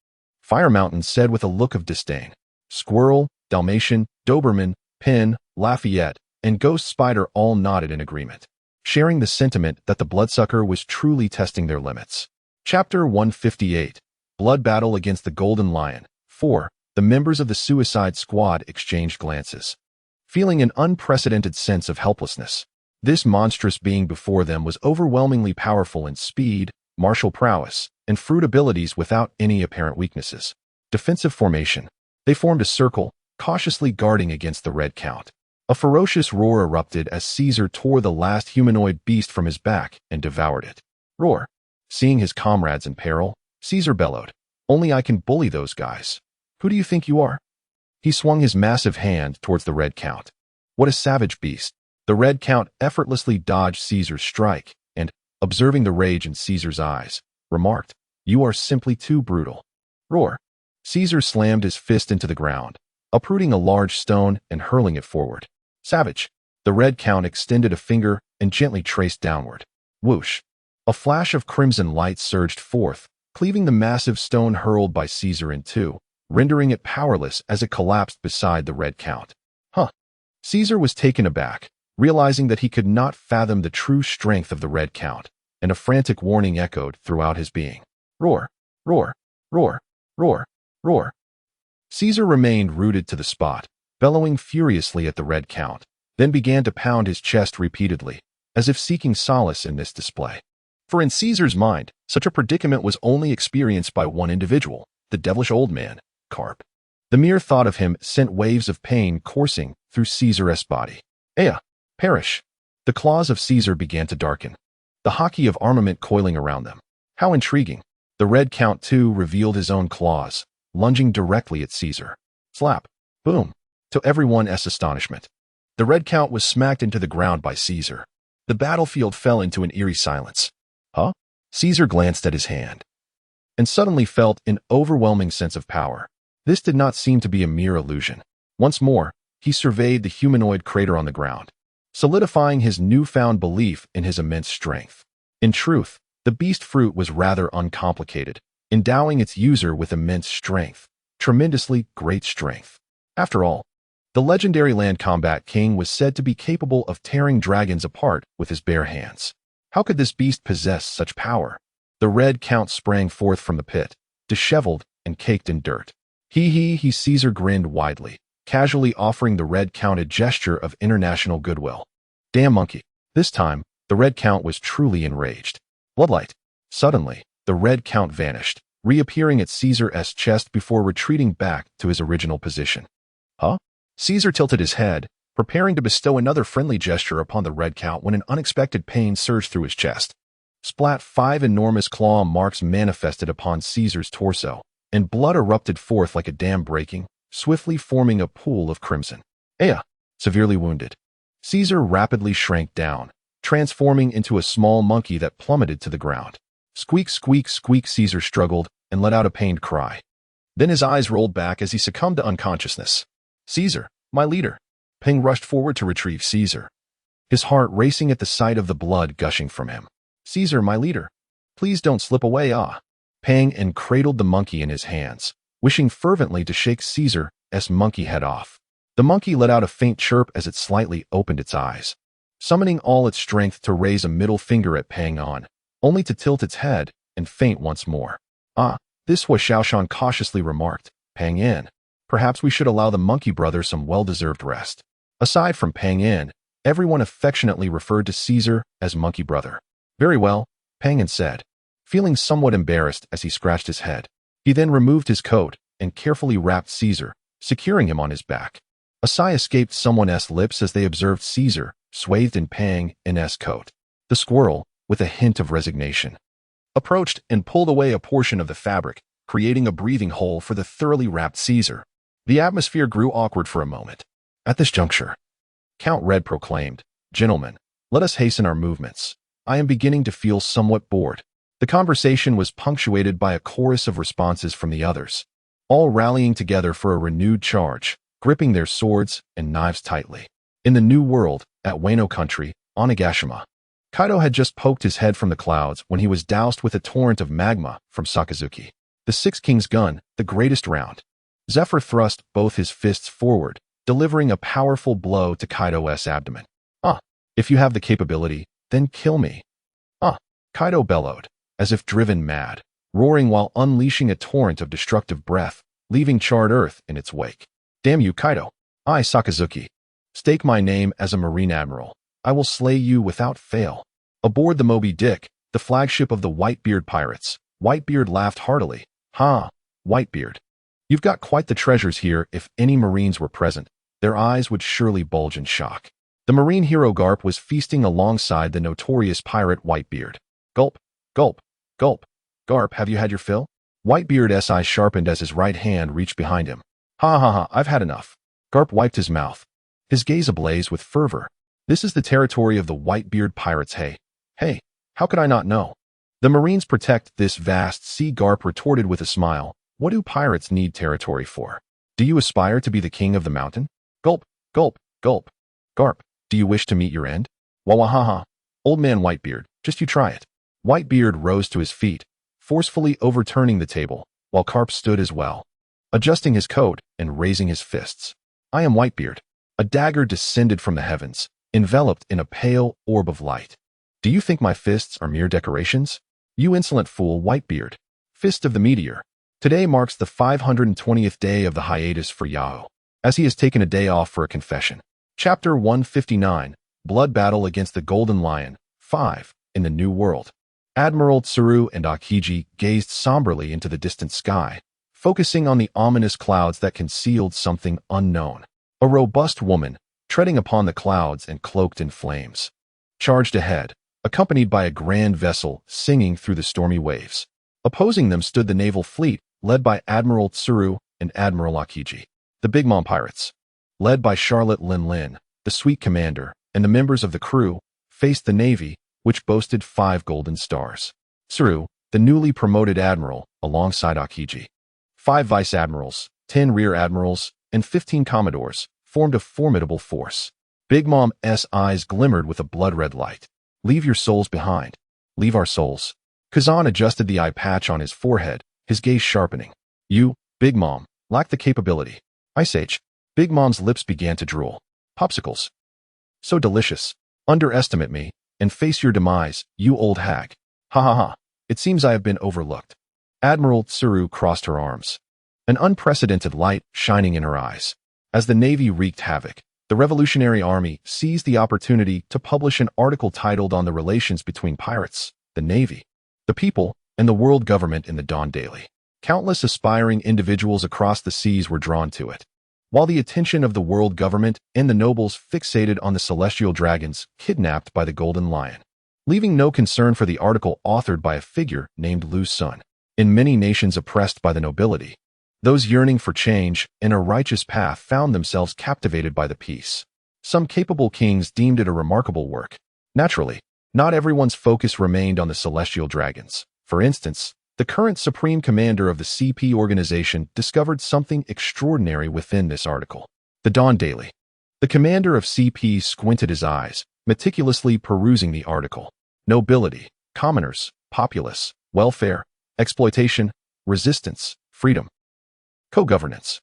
Fire Mountain said with a look of disdain. Squirrel, Dalmatian, Doberman, Pin, Lafayette, and Ghost Spider all nodded in agreement, sharing the sentiment that the bloodsucker was truly testing their limits. Chapter 158. Blood Battle Against the Golden Lion. 4. The members of the Suicide Squad exchanged glances, feeling an unprecedented sense of helplessness. This monstrous being before them was overwhelmingly powerful in speed, martial prowess, and fruit abilities without any apparent weaknesses. Defensive formation. They formed a circle, cautiously guarding against the Red Count. A ferocious roar erupted as Caesar tore the last humanoid beast from his back and devoured it. Roar. Seeing his comrades in peril, Caesar bellowed, "Only I can bully those guys. Who do you think you are?" He swung his massive hand towards the Red Count. What a savage beast. The Red Count effortlessly dodged Caesar's strike and, observing the rage in Caesar's eyes, remarked, "You are simply too brutal." Roar. Caesar slammed his fist into the ground, uprooting a large stone and hurling it forward. Savage. The Red Count extended a finger and gently traced downward. Whoosh. A flash of crimson light surged forth, cleaving the massive stone hurled by Caesar in two, rendering it powerless as it collapsed beside the Red Count. Caesar was taken aback, realizing that he could not fathom the true strength of the Red Count, and a frantic warning echoed throughout his being. Roar, roar, roar, roar, roar. Caesar remained rooted to the spot, bellowing furiously at the Red Count, then began to pound his chest repeatedly, as if seeking solace in this display. For in Caesar's mind, such a predicament was only experienced by one individual, the devilish old man, Carp. The mere thought of him sent waves of pain coursing through Caesar's body. Ea, perish! The claws of Caesar began to darken, the hockey of armament coiling around them. How intriguing! The Red Count, too, revealed his own claws, lunging directly at Caesar. Slap! Boom! To everyone's astonishment, the Red Count was smacked into the ground by Caesar. The battlefield fell into an eerie silence. Huh? Caesar glanced at his hand, and suddenly felt an overwhelming sense of power. This did not seem to be a mere illusion. Once more, he surveyed the humanoid crater on the ground, solidifying his newfound belief in his immense strength. In truth, the beast fruit was rather uncomplicated, endowing its user with immense strength, tremendously great strength. After all, the legendary land combat king was said to be capable of tearing dragons apart with his bare hands. How could this beast possess such power? The Red Count sprang forth from the pit, disheveled and caked in dirt. He Caesar grinned widely, casually offering the Red Count a gesture of international goodwill. Damn monkey. This time, the Red Count was truly enraged. Bloodlight. Suddenly, the Red Count vanished, reappearing at Caesar's chest before retreating back to his original position. Huh? Caesar tilted his head, preparing to bestow another friendly gesture upon the Red Count when an unexpected pain surged through his chest. Splat! 5 enormous claw marks manifested upon Caesar's torso, and blood erupted forth like a dam breaking, swiftly forming a pool of crimson. Ea! Severely wounded. Caesar rapidly shrank down, transforming into a small monkey that plummeted to the ground. Squeak, squeak, squeak. Caesar struggled and let out a pained cry. Then his eyes rolled back as he succumbed to unconsciousness. Caesar, my leader. Ping rushed forward to retrieve Caesar, his heart racing at the sight of the blood gushing from him. Caesar, my leader. Please don't slip away, ah. Pang and cradled the monkey in his hands, wishing fervently to shake Caesar's monkey head off. The monkey let out a faint chirp as it slightly opened its eyes, summoning all its strength to raise a middle finger at Pang On, only to tilt its head and faint once more. Ah, this was Xiaoshan cautiously remarked. Pang In. Perhaps we should allow the monkey brother some well-deserved rest. Aside from Pang In, everyone affectionately referred to Caesar as monkey brother. Very well, Pang In said, feeling somewhat embarrassed as he scratched his head. He then removed his coat and carefully wrapped Caesar, securing him on his back. A sigh escaped someone's lips as they observed Caesar, swathed in Pang In's coat. The squirrel, with a hint of resignation, approached and pulled away a portion of the fabric, creating a breathing hole for the thoroughly wrapped Caesar. The atmosphere grew awkward for a moment. At this juncture, Count Red proclaimed, "Gentlemen, let us hasten our movements. I am beginning to feel somewhat bored." The conversation was punctuated by a chorus of responses from the others, all rallying together for a renewed charge, gripping their swords and knives tightly. In the New World, at Wano country, Onigashima, Kaido had just poked his head from the clouds when he was doused with a torrent of magma from Sakazuki. The Six Kings gun, the greatest round. Zephyr thrust both his fists forward, delivering a powerful blow to Kaido's abdomen. If you have the capability, then kill me." Kaido bellowed, as if driven mad, roaring while unleashing a torrent of destructive breath, leaving charred earth in its wake. "Damn you, Kaido. I, Sakazuki, stake my name as a Marine Admiral. I will slay you without fail." Aboard the Moby Dick, the flagship of the Whitebeard pirates, Whitebeard laughed heartily. "Ha, Whitebeard. You've got quite the treasures here. If any Marines were present, their eyes would surely bulge in shock." The Marine hero Garp was feasting alongside the notorious pirate Whitebeard. Gulp, gulp, gulp. "Garp, have you had your fill?" Whitebeard's eyes sharpened as his right hand reached behind him. "Ha ha ha, I've had enough." Garp wiped his mouth, his gaze ablaze with fervor. "This is the territory of the Whitebeard pirates, hey. Hey, how could I not know? The Marines protect this vast sea." Garp retorted with a smile. "What do pirates need territory for? Do you aspire to be the king of the mountain?" Gulp, gulp, gulp. "Garp, do you wish to meet your end?" "Wawahaha. Old man Whitebeard, just you try it." Whitebeard rose to his feet, forcefully overturning the table, while Garp stood as well, adjusting his coat and raising his fists. "I am Whitebeard." A dagger descended from the heavens, enveloped in a pale orb of light. "Do you think my fists are mere decorations? You insolent fool, Whitebeard. Fist of the Meteor. Today marks the 520th day of the hiatus for Yao, as he has taken a day off for a confession." Chapter 159, Blood Battle Against the Golden Lion, 5, in the New World. Admiral Tsuru and Akiji gazed somberly into the distant sky, focusing on the ominous clouds that concealed something unknown. A robust woman, treading upon the clouds and cloaked in flames, charged ahead, accompanied by a grand vessel singing through the stormy waves. Opposing them stood the naval fleet, led by Admiral Tsuru and Admiral Akiji. The Big Mom Pirates, led by Charlotte Lin Lin, the sweet commander, and the members of the crew, faced the navy, which boasted 5 golden stars. Tsuru, the newly promoted admiral, alongside Akiji. 5 vice admirals, 10 rear admirals, and 15 commodores formed a formidable force. Big Mom's eyes glimmered with a blood-red light. "Leave your souls behind. Leave our souls." Kazan adjusted the eye patch on his forehead, his gaze sharpening. "You, Big Mom, lack the capability." "Ice Age." Big Mom's lips began to drool. "Popsicles. So delicious. Underestimate me, and face your demise, you old hag. Ha ha ha. It seems I have been overlooked." Admiral Tsuru crossed her arms, an unprecedented light shining in her eyes. As the Navy wreaked havoc, the Revolutionary Army seized the opportunity to publish an article titled "On the Relations Between Pirates, the Navy, the People, and the World Government" in the Dawn Daily. Countless aspiring individuals across the seas were drawn to it, while the attention of the world government and the nobles fixated on the celestial dragons kidnapped by the Golden Lion, leaving no concern for the article authored by a figure named Lu Sun. In many nations oppressed by the nobility, those yearning for change and a righteous path found themselves captivated by the piece. Some capable kings deemed it a remarkable work. Naturally, not everyone's focus remained on the celestial dragons. For instance, the current Supreme Commander of the CP organization discovered something extraordinary within this article. The Dawn Daily. The commander of CP squinted his eyes, meticulously perusing the article. Nobility, commoners, populace, welfare, exploitation, resistance, freedom. Co-governance.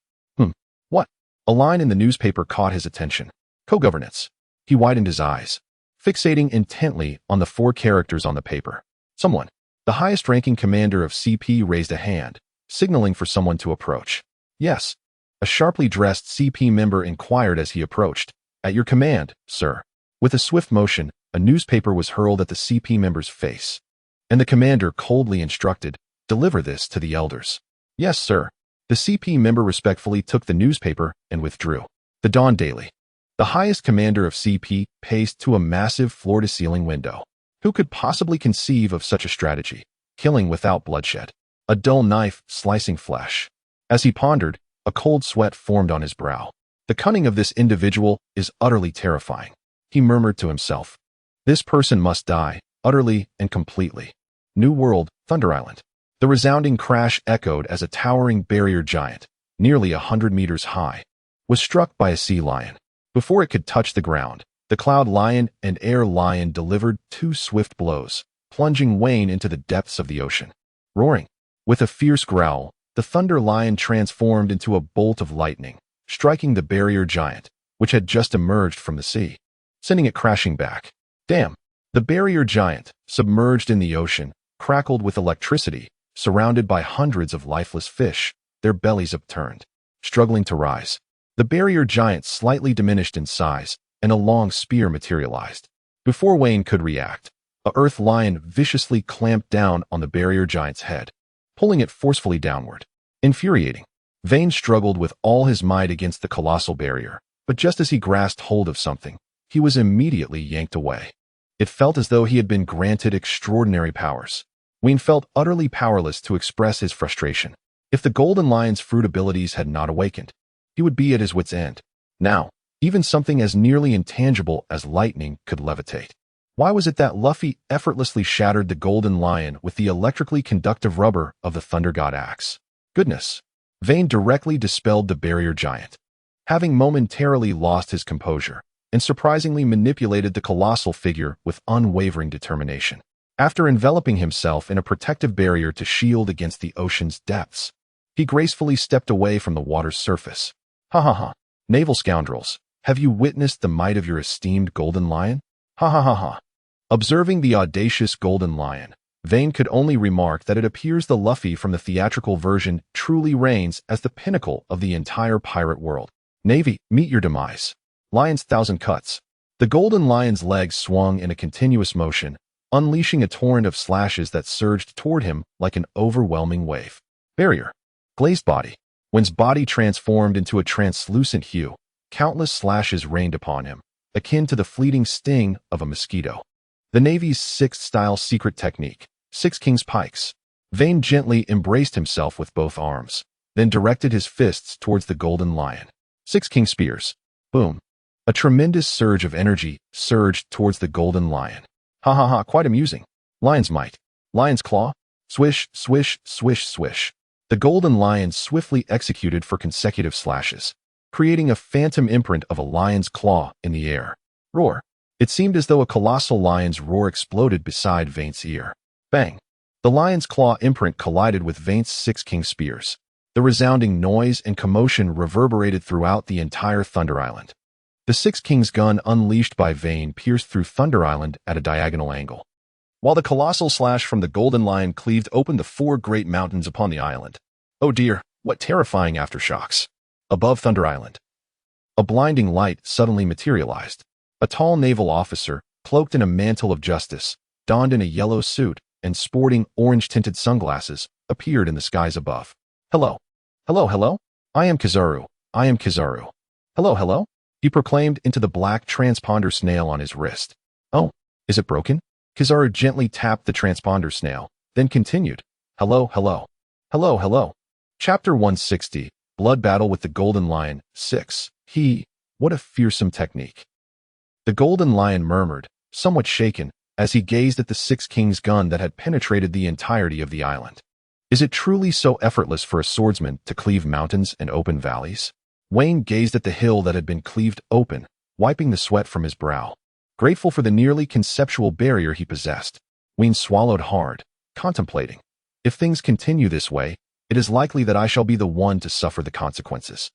What? A line in the newspaper caught his attention. Co-governance. He widened his eyes, fixating intently on the 4 characters on the paper. Someone. The highest-ranking commander of CP raised a hand, signaling for someone to approach. "Yes." A sharply dressed CP member inquired as he approached. "At your command, sir." With a swift motion, a newspaper was hurled at the CP member's face, and the commander coldly instructed, "Deliver this to the elders." "Yes, sir." The CP member respectfully took the newspaper and withdrew. The Dawn Daily. The highest commander of CP paced to a massive floor-to-ceiling window. Who could possibly conceive of such a strategy? killing without bloodshed. A dull knife slicing flesh. As he pondered, a cold sweat formed on his brow. The cunning of this individual is utterly terrifying. He murmured to himself. This person must die, utterly and completely. New World, Thunder Island. The resounding crash echoed as a towering barrier giant, nearly 100 meters high, was struck by a sea lion. Before it could touch the ground, the Cloud Lion and Air Lion delivered 2 swift blows, plunging Wayne into the depths of the ocean. Roaring. With a fierce growl, the Thunder Lion transformed into a bolt of lightning, striking the barrier giant, which had just emerged from the sea, sending it crashing back. Damn! The barrier giant, submerged in the ocean, crackled with electricity, surrounded by hundreds of lifeless fish, their bellies upturned, struggling to rise. The barrier giant slightly diminished in size, and a long spear materialized. Before Wayne could react, a earth lion viciously clamped down on the barrier giant's head, pulling it forcefully downward. Infuriating. Vane struggled with all his might against the colossal barrier, but just as he grasped hold of something, he was immediately yanked away. It felt as though he had been granted extraordinary powers. Wayne felt utterly powerless to express his frustration. If the Golden Lion's fruit abilities had not awakened, he would be at his wit's end. Now, even something as nearly intangible as lightning could levitate. Why was it that Luffy effortlessly shattered the Golden Lion with the electrically conductive rubber of the Thunder God axe? Goodness! Vane directly dispelled the barrier giant, having momentarily lost his composure, and surprisingly manipulated the colossal figure with unwavering determination. After enveloping himself in a protective barrier to shield against the ocean's depths, he gracefully stepped away from the water's surface. Ha ha ha! Naval scoundrels, have you witnessed the might of your esteemed Golden Lion? Ha ha ha ha! Observing the audacious Golden Lion, Vane could only remark that it appears the Luffy from the theatrical version truly reigns as the pinnacle of the entire pirate world. Navy, meet your demise. Lion's 1,000 cuts. The Golden Lion's legs swung in a continuous motion, unleashing a torrent of slashes that surged toward him like an overwhelming wave. Barrier. Glazed body. When's body transformed into a translucent hue, countless slashes rained upon him, akin to the fleeting sting of a mosquito. The Navy's 6th style secret technique, 6 King's Pikes. Vane gently embraced himself with both arms, then directed his fists towards the Golden Lion. 6 King Spears. Boom. A tremendous surge of energy surged towards the Golden Lion. Ha ha ha, quite amusing. Lion's Might. Lion's Claw. Swish, swish, swish, swish. The Golden Lion swiftly executed for consecutive slashes, creating a phantom imprint of a lion's claw in the air. Roar. It seemed as though a colossal lion's roar exploded beside Vane's ear. Bang. The lion's claw imprint collided with Vane's 6 King Spears. The resounding noise and commotion reverberated throughout the entire Thunder Island. The 6 King's gun unleashed by Vane pierced through Thunder Island at a diagonal angle, while the colossal slash from the Golden Lion cleaved open the 4 great mountains upon the island. Oh dear, what terrifying aftershocks. Above Thunder Island, a blinding light suddenly materialized. A tall naval officer, cloaked in a mantle of justice, donned in a yellow suit, and sporting orange-tinted sunglasses, appeared in the skies above. Hello. Hello, hello? I am Kizaru. I am Kizaru. Hello, hello? He proclaimed into the black transponder snail on his wrist. Oh, is it broken? Kizaru gently tapped the transponder snail, then continued. Hello, hello. Hello, hello. Chapter 160, Blood Battle with the Golden Lion, 6. What a fearsome technique. The Golden Lion murmured, somewhat shaken, as he gazed at the 6 King's gun that had penetrated the entirety of the island. Is it truly so effortless for a swordsman to cleave mountains and open valleys? Wayne gazed at the hill that had been cleaved open, wiping the sweat from his brow. Grateful for the nearly conceptual barrier he possessed, Wayne swallowed hard, contemplating. If things continue this way, it is likely that I shall be the one to suffer the consequences.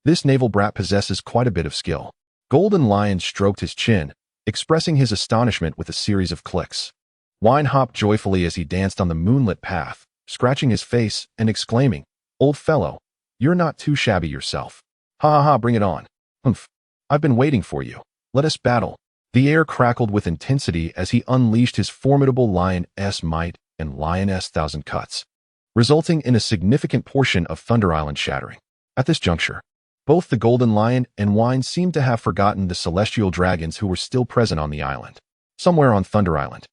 This naval brat possesses quite a bit of skill. Golden Lion stroked his chin, expressing his astonishment with a series of clicks. Wine hopped joyfully as he danced on the moonlit path, scratching his face and exclaiming, Old fellow, you're not too shabby yourself. Ha ha ha, bring it on. Humph. I've been waiting for you. Let us battle. The air crackled with intensity as he unleashed his formidable Lion's Might and Lion's 1,000 Cuts, resulting in a significant portion of Thunder Island shattering. At this juncture, both the Golden Lion and Wine seemed to have forgotten the celestial dragons who were still present on the island. Somewhere on Thunder Island,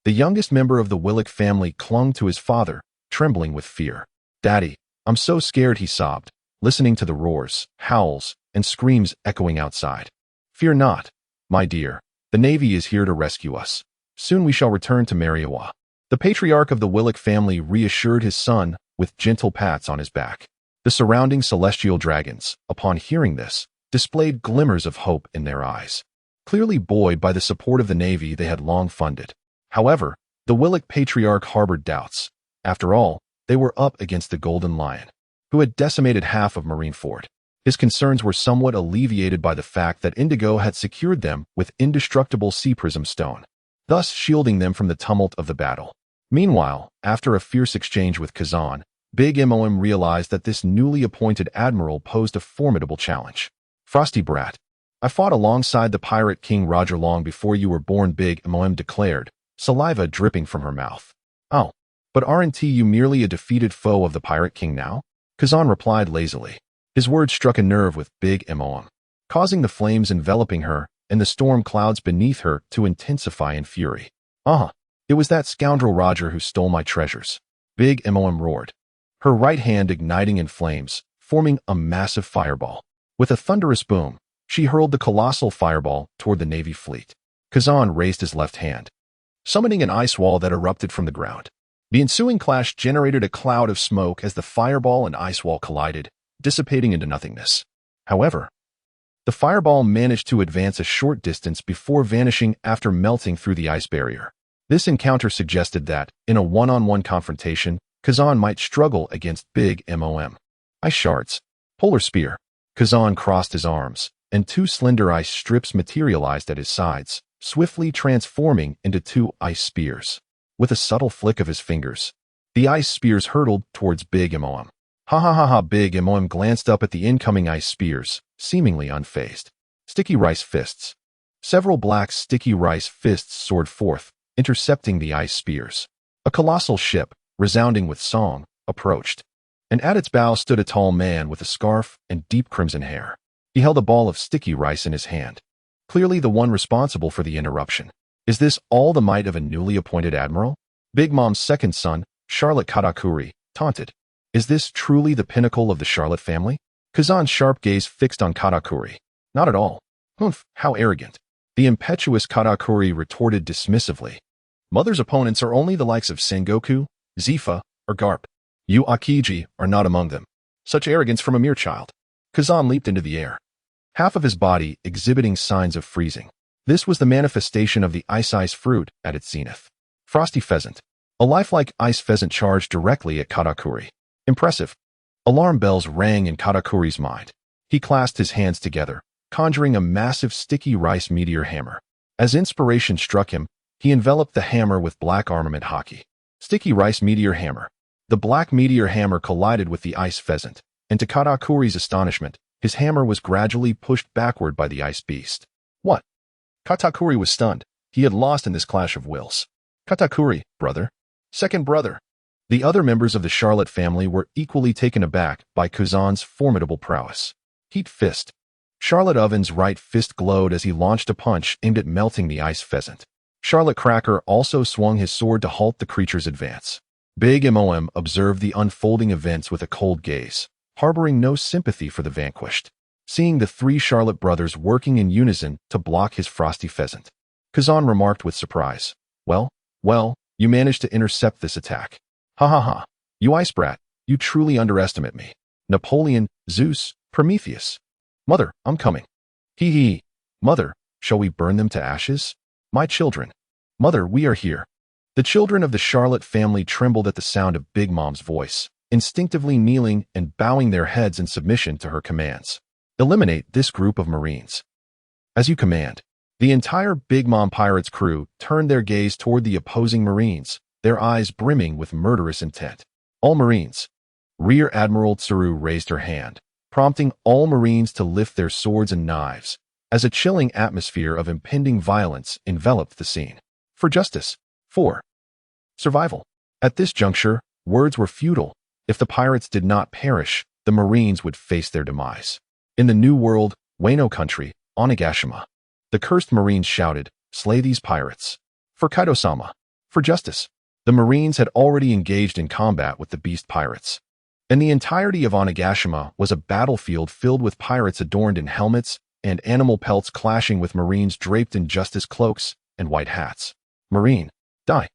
The youngest member of the Willick family clung to his father, trembling with fear. "Daddy, I'm so scared," he sobbed, listening to the roars, howls, and screams echoing outside. "Fear not, my dear. The Navy is here to rescue us. Soon we shall return to Mariawa." The patriarch of the Willick family reassured his son with gentle pats on his back. The surrounding celestial dragons, upon hearing this, displayed glimmers of hope in their eyes. Clearly buoyed by the support of the Navy they had long funded. However, the Willick patriarch harbored doubts. After all, they were up against the Golden Lion, who had decimated half of Marineford. His concerns were somewhat alleviated by the fact that Indigo had secured them with indestructible sea prism stone, thus shielding them from the tumult of the battle. Meanwhile, after a fierce exchange with Kazan, Big Mom realized that this newly appointed admiral posed a formidable challenge. "Frosty brat, I fought alongside the pirate king Roger long before you were born," Big Mom declared, saliva dripping from her mouth. "Oh, but aren't you merely a defeated foe of the pirate king now?" Kazan replied lazily. His words struck a nerve with Big Mom, causing the flames enveloping her and the storm clouds beneath her to intensify in fury. It was that scoundrel Roger who stole my treasures," Big Mom roared, her right hand igniting in flames, forming a massive fireball. With a thunderous boom, she hurled the colossal fireball toward the Navy fleet. Kazan raised his left hand, summoning an ice wall that erupted from the ground. The ensuing clash generated a cloud of smoke as the fireball and ice wall collided, dissipating into nothingness. However, the fireball managed to advance a short distance before vanishing after melting through the ice barrier. This encounter suggested that, in a one-on-one confrontation, Kazan might struggle against Big Mom. Ice shards. Polar spear. Kazan crossed his arms, and two slender ice strips materialized at his sides, swiftly transforming into two ice spears. With a subtle flick of his fingers, the ice spears hurtled towards Big Mom. Ha ha ha ha! Big Mom glanced up at the incoming ice spears, seemingly unfazed. Sticky rice fists. Several black sticky rice fists soared forth, intercepting the ice spears. A colossal ship, resounding with song, approached, and at its bow stood a tall man with a scarf and deep crimson hair. He held a ball of sticky rice in his hand, clearly the one responsible for the interruption. Is this all the might of a newly appointed admiral? Big Mom's second son, Charlotte Katakuri, taunted. Is this truly the pinnacle of the Charlotte family? Kazan's sharp gaze fixed on Katakuri. Not at all. Humph, how arrogant. The impetuous Katakuri retorted dismissively. Mother's opponents are only the likes of Sengoku, Zifa, or Garp. You Akiji are not among them. Such arrogance from a mere child. Kazan leaped into the air, half of his body exhibiting signs of freezing. This was the manifestation of the ice fruit at its zenith. Frosty pheasant. A lifelike ice pheasant charged directly at Katakuri. Impressive. Alarm bells rang in Katakuri's mind. He clasped his hands together, conjuring a massive sticky rice meteor hammer. As inspiration struck him, he enveloped the hammer with black armament hockey. Sticky rice meteor hammer. The black meteor hammer collided with the ice pheasant, and to Katakuri's astonishment, his hammer was gradually pushed backward by the ice beast. What? Katakuri was stunned. He had lost in this clash of wills. Katakuri, brother. Second brother. The other members of the Charlotte family were equally taken aback by Kazan's formidable prowess. Heat fist. Charlotte Oven's right fist glowed as he launched a punch aimed at melting the ice pheasant. Charlotte Cracker also swung his sword to halt the creature's advance. Big Mom observed the unfolding events with a cold gaze, harboring no sympathy for the vanquished. Seeing the three Charlotte brothers working in unison to block his frosty pheasant, Kazan remarked with surprise, Well, you managed to intercept this attack. Ha ha ha. You ice brat, you truly underestimate me. Napoleon, Zeus, Prometheus. Mother, I'm coming. Hee hee. Mother, shall we burn them to ashes? My children. Mother, we are here. The children of the Charlotte family trembled at the sound of Big Mom's voice, instinctively kneeling and bowing their heads in submission to her commands. Eliminate this group of Marines. As you command. The entire Big Mom Pirates crew turned their gaze toward the opposing Marines, their eyes brimming with murderous intent. All Marines. Rear Admiral Tsuru raised her hand, prompting all Marines to lift their swords and knives, as a chilling atmosphere of impending violence enveloped the scene. For justice. For survival. At this juncture, words were futile. If the pirates did not perish, the Marines would face their demise. In the New World, Wano country, Onigashima, the cursed Marines shouted, Slay these pirates. For Kaido-sama. for justice. The Marines had already engaged in combat with the beast pirates, and the entirety of Onigashima was a battlefield filled with pirates adorned in helmets and animal pelts clashing with Marines draped in justice cloaks and white hats. Marine, die.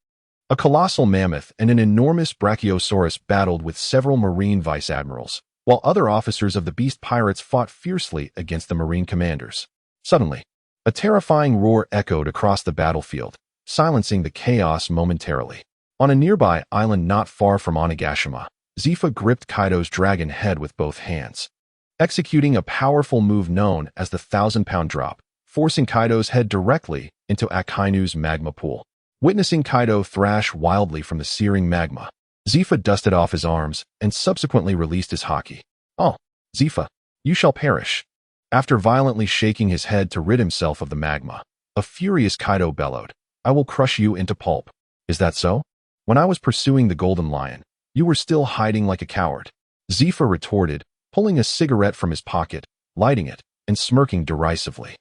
A colossal mammoth and an enormous brachiosaurus battled with several Marine vice-admirals, while other officers of the beast pirates fought fiercely against the Marine commanders. Suddenly, a terrifying roar echoed across the battlefield, silencing the chaos momentarily. On a nearby island not far from Onigashima, Zifa gripped Kaido's dragon head with both hands, executing a powerful move known as the 1,000-pound drop, forcing Kaido's head directly into Akainu's magma pool. Witnessing Kaido thrash wildly from the searing magma, Zifa dusted off his arms and subsequently released his haki. "Oh, Zifa, you shall perish." After violently shaking his head to rid himself of the magma, a furious Kaido bellowed, "I will crush you into pulp." "Is that so? When I was pursuing the Golden Lion, you were still hiding like a coward," Zifa retorted, pulling a cigarette from his pocket, lighting it, and smirking derisively.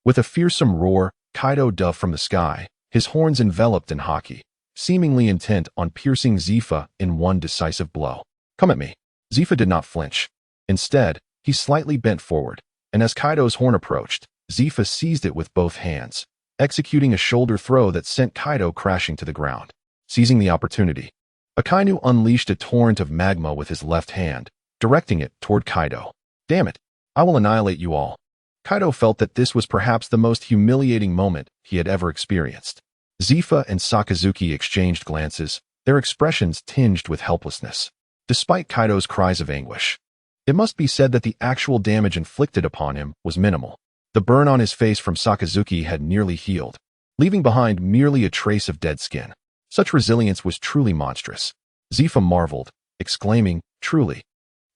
With a fearsome roar, Kaido dove from the sky, his horns enveloped in haki, seemingly intent on piercing Zifa in one decisive blow. "Come at me." Zifa did not flinch. Instead, he slightly bent forward, and as Kaido's horn approached, Zifa seized it with both hands, executing a shoulder throw that sent Kaido crashing to the ground. Seizing the opportunity, Akainu unleashed a torrent of magma with his left hand, directing it toward Kaido. "Damn it, I will annihilate you all." Kaido felt that this was perhaps the most humiliating moment he had ever experienced. Zifa and Sakazuki exchanged glances, their expressions tinged with helplessness. Despite Kaido's cries of anguish, it must be said that the actual damage inflicted upon him was minimal. The burn on his face from Sakazuki had nearly healed, leaving behind merely a trace of dead skin. Such resilience was truly monstrous. Zifa marveled, exclaiming, "Truly,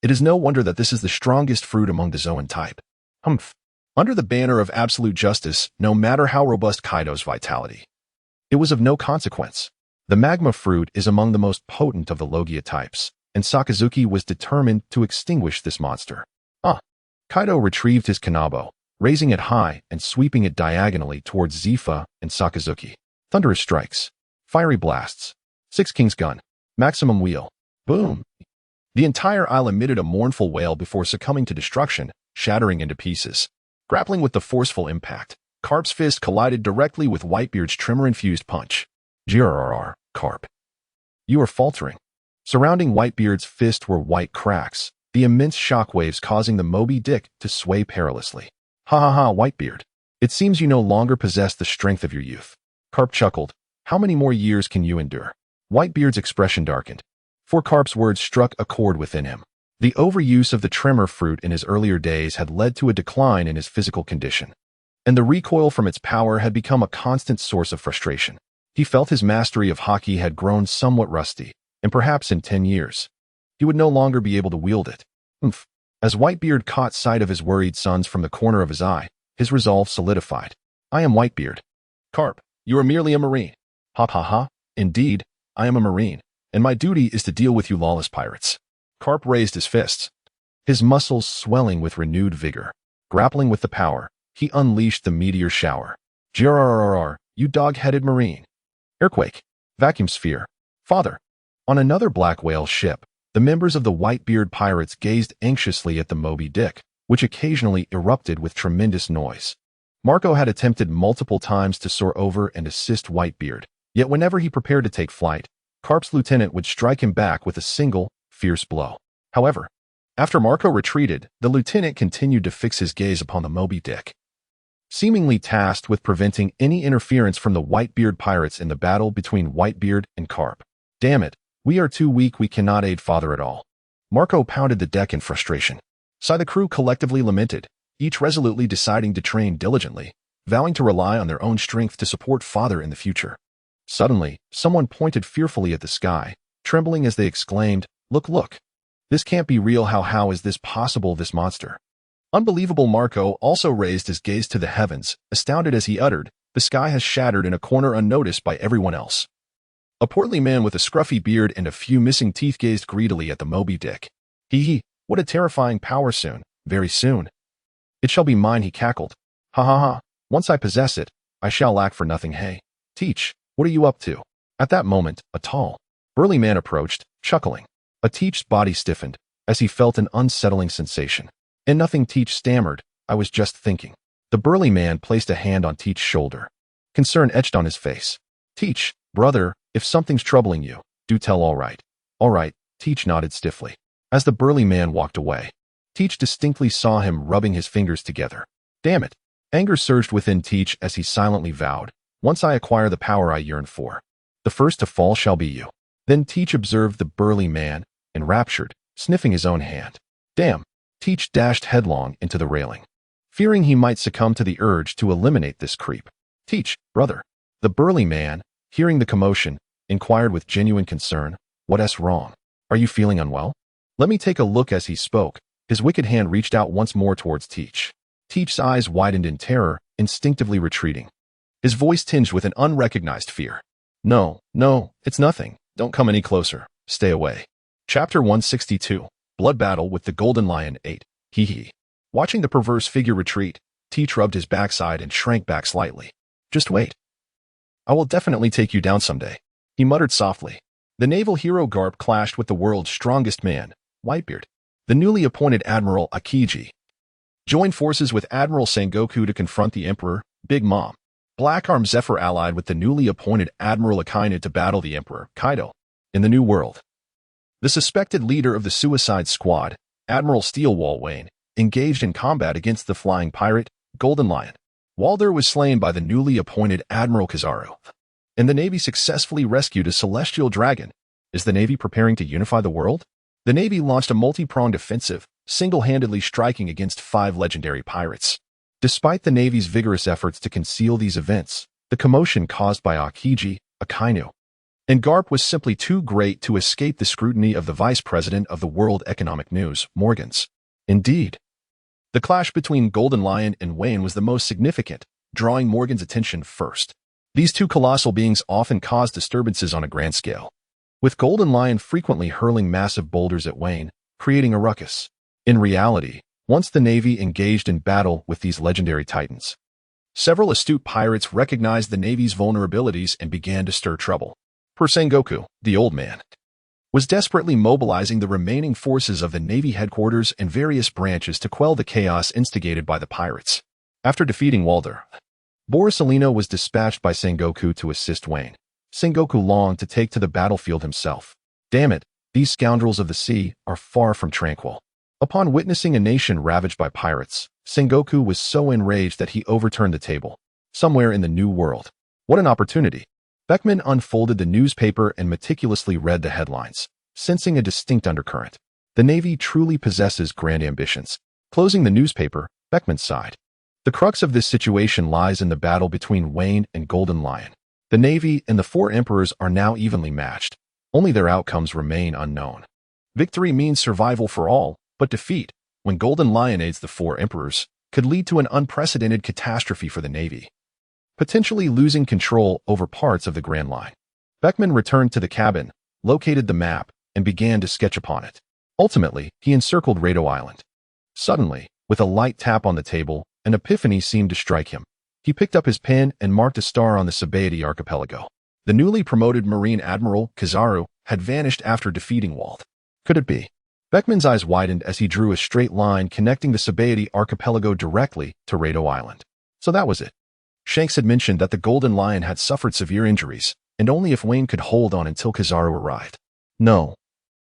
it is no wonder that this is the strongest fruit among the Zoan type." Humph. Under the banner of absolute justice, no matter how robust Kaido's vitality, it was of no consequence. The magma fruit is among the most potent of the Logia types, and Sakazuki was determined to extinguish this monster. Kaido retrieved his kanabo, raising it high and sweeping it diagonally towards Zifa and Sakazuki. Thunderous strikes. Fiery blasts. Six King's gun. Maximum wheel. Boom. The entire isle emitted a mournful wail before succumbing to destruction, shattering into pieces. Grappling with the forceful impact, Carp's fist collided directly with Whitebeard's tremor-infused punch. "Grrr, Carp. You are faltering." Surrounding Whitebeard's fist were white cracks, the immense shockwaves causing the Moby Dick to sway perilously. "Ha ha ha, Whitebeard. It seems you no longer possess the strength of your youth." Carp chuckled. "How many more years can you endure?" Whitebeard's expression darkened, for Carp's words struck a chord within him. The overuse of the tremor fruit in his earlier days had led to a decline in his physical condition, and the recoil from its power had become a constant source of frustration. He felt his mastery of haki had grown somewhat rusty, and perhaps in 10 years, he would no longer be able to wield it. As Whitebeard caught sight of his worried sons from the corner of his eye, his resolve solidified. "I am Whitebeard." "Carp, you are merely a marine." "Ha ha ha, indeed, I am a marine, and my duty is to deal with you lawless pirates." Carp raised his fists, his muscles swelling with renewed vigor. Grappling with the power, he unleashed the meteor shower. "Grrr, you dog-headed marine." Earthquake. Vacuum sphere. "Father." On another black whale ship, the members of the Whitebeard pirates gazed anxiously at the Moby Dick, which occasionally erupted with tremendous noise. Marco had attempted multiple times to soar over and assist Whitebeard, yet whenever he prepared to take flight, Carp's lieutenant would strike him back with a single, fierce blow. However, after Marco retreated, the lieutenant continued to fix his gaze upon the Moby Dick, seemingly tasked with preventing any interference from the Whitebeard pirates in the battle between Whitebeard and Carp. "Damn it, we are too weak, we cannot aid father at all." Marco pounded the deck in frustration. The crew collectively lamented, each resolutely deciding to train diligently, vowing to rely on their own strength to support father in the future. Suddenly, someone pointed fearfully at the sky, trembling as they exclaimed, Look. This can't be real. How is this possible, this monster?" Unbelievable. Marco also raised his gaze to the heavens, astounded as he uttered, "The sky has shattered in a corner unnoticed by everyone else." A portly man with a scruffy beard and a few missing teeth gazed greedily at the Moby Dick. He, what a terrifying power. Soon, very soon, it shall be mine," he cackled. "Ha ha ha, once I possess it, I shall lack for nothing. Hey, Teach, what are you up to?" At that moment, a tall, burly man approached, chuckling. Teach's body stiffened as he felt an unsettling sensation. And nothing, Teach stammered. I was just thinking. The burly man placed a hand on Teach's shoulder. Concern etched on his face. Teach, brother, if something's troubling you, do tell. All right. All right, Teach nodded stiffly. As the burly man walked away, Teach distinctly saw him rubbing his fingers together. Damn it. Anger surged within Teach as he silently vowed, once I acquire the power I yearn for, the first to fall shall be you. Then Teach observed the burly man, enraptured, sniffing his own hand. Damn. Teach dashed headlong into the railing, fearing he might succumb to the urge to eliminate this creep. Teach, brother. The burly man, hearing the commotion, inquired with genuine concern, what's wrong? Are you feeling unwell? Let me take a look. As he spoke, his wicked hand reached out once more towards Teach. Teach's eyes widened in terror, instinctively retreating. His voice tinged with an unrecognized fear. No, it's nothing. Don't come any closer. Stay away. Chapter 162. Blood Battle with the Golden Lion 8. Hee hee. Watching the perverse figure retreat, Teach rubbed his backside and shrank back slightly. Just wait. I will definitely take you down someday, he muttered softly. The naval hero Garp clashed with the world's strongest man, Whitebeard. The newly appointed Admiral Akiji joined forces with Admiral Sengoku to confront the Emperor, Big Mom. Black Arm Zephyr allied with the newly appointed Admiral Akainu to battle the Emperor, Kaido. In the New World, the suspected leader of the Suicide Squad, Admiral Steelwall Wayne, engaged in combat against the flying pirate, Golden Lion. Walder was slain by the newly appointed Admiral Kizaru, and the Navy successfully rescued a celestial dragon. Is the Navy preparing to unify the world? The Navy launched a multi-pronged offensive, single-handedly striking against 5 legendary pirates. Despite the Navy's vigorous efforts to conceal these events, the commotion caused by Akiji, Akainu, and Garp was simply too great to escape the scrutiny of the Vice President of the World Economic News, Morgans. Indeed, the clash between Golden Lion and Wayne was the most significant, drawing Morgan's attention first. These two colossal beings often caused disturbances on a grand scale, with Golden Lion frequently hurling massive boulders at Wayne, creating a ruckus. In reality, once the Navy engaged in battle with these legendary titans, several astute pirates recognized the Navy's vulnerabilities and began to stir trouble. Per Sengoku, the old man, was desperately mobilizing the remaining forces of the Navy headquarters and various branches to quell the chaos instigated by the pirates. After defeating Walder, Borisolino was dispatched by Sengoku to assist Wayne. Sengoku longed to take to the battlefield himself. Damn it, these scoundrels of the sea are far from tranquil. Upon witnessing a nation ravaged by pirates, Sengoku was so enraged that he overturned the table. Somewhere in the New World. What an opportunity. Beckman unfolded the newspaper and meticulously read the headlines, sensing a distinct undercurrent. The Navy truly possesses grand ambitions. Closing the newspaper, Beckman sighed. The crux of this situation lies in the battle between Wayne and Golden Lion. The Navy and the 4 emperors are now evenly matched. Only their outcomes remain unknown. Victory means survival for all, but defeat, when Golden Lion aids the 4 emperors, could lead to an unprecedented catastrophe for the Navy, potentially losing control over parts of the Grand Line. Beckman returned to the cabin, located the map, and began to sketch upon it. Ultimately, he encircled Rado Island. Suddenly, with a light tap on the table, an epiphany seemed to strike him. He picked up his pen and marked a star on the Sabaody archipelago. The newly promoted Marine Admiral, Kizaru, had vanished after defeating Wald. Could it be? Beckman's eyes widened as he drew a straight line connecting the Sabaody archipelago directly to Rado Island. So that was it. Shanks had mentioned that the Golden Lion had suffered severe injuries, and only if Wayne could hold on until Kizaru arrived. No.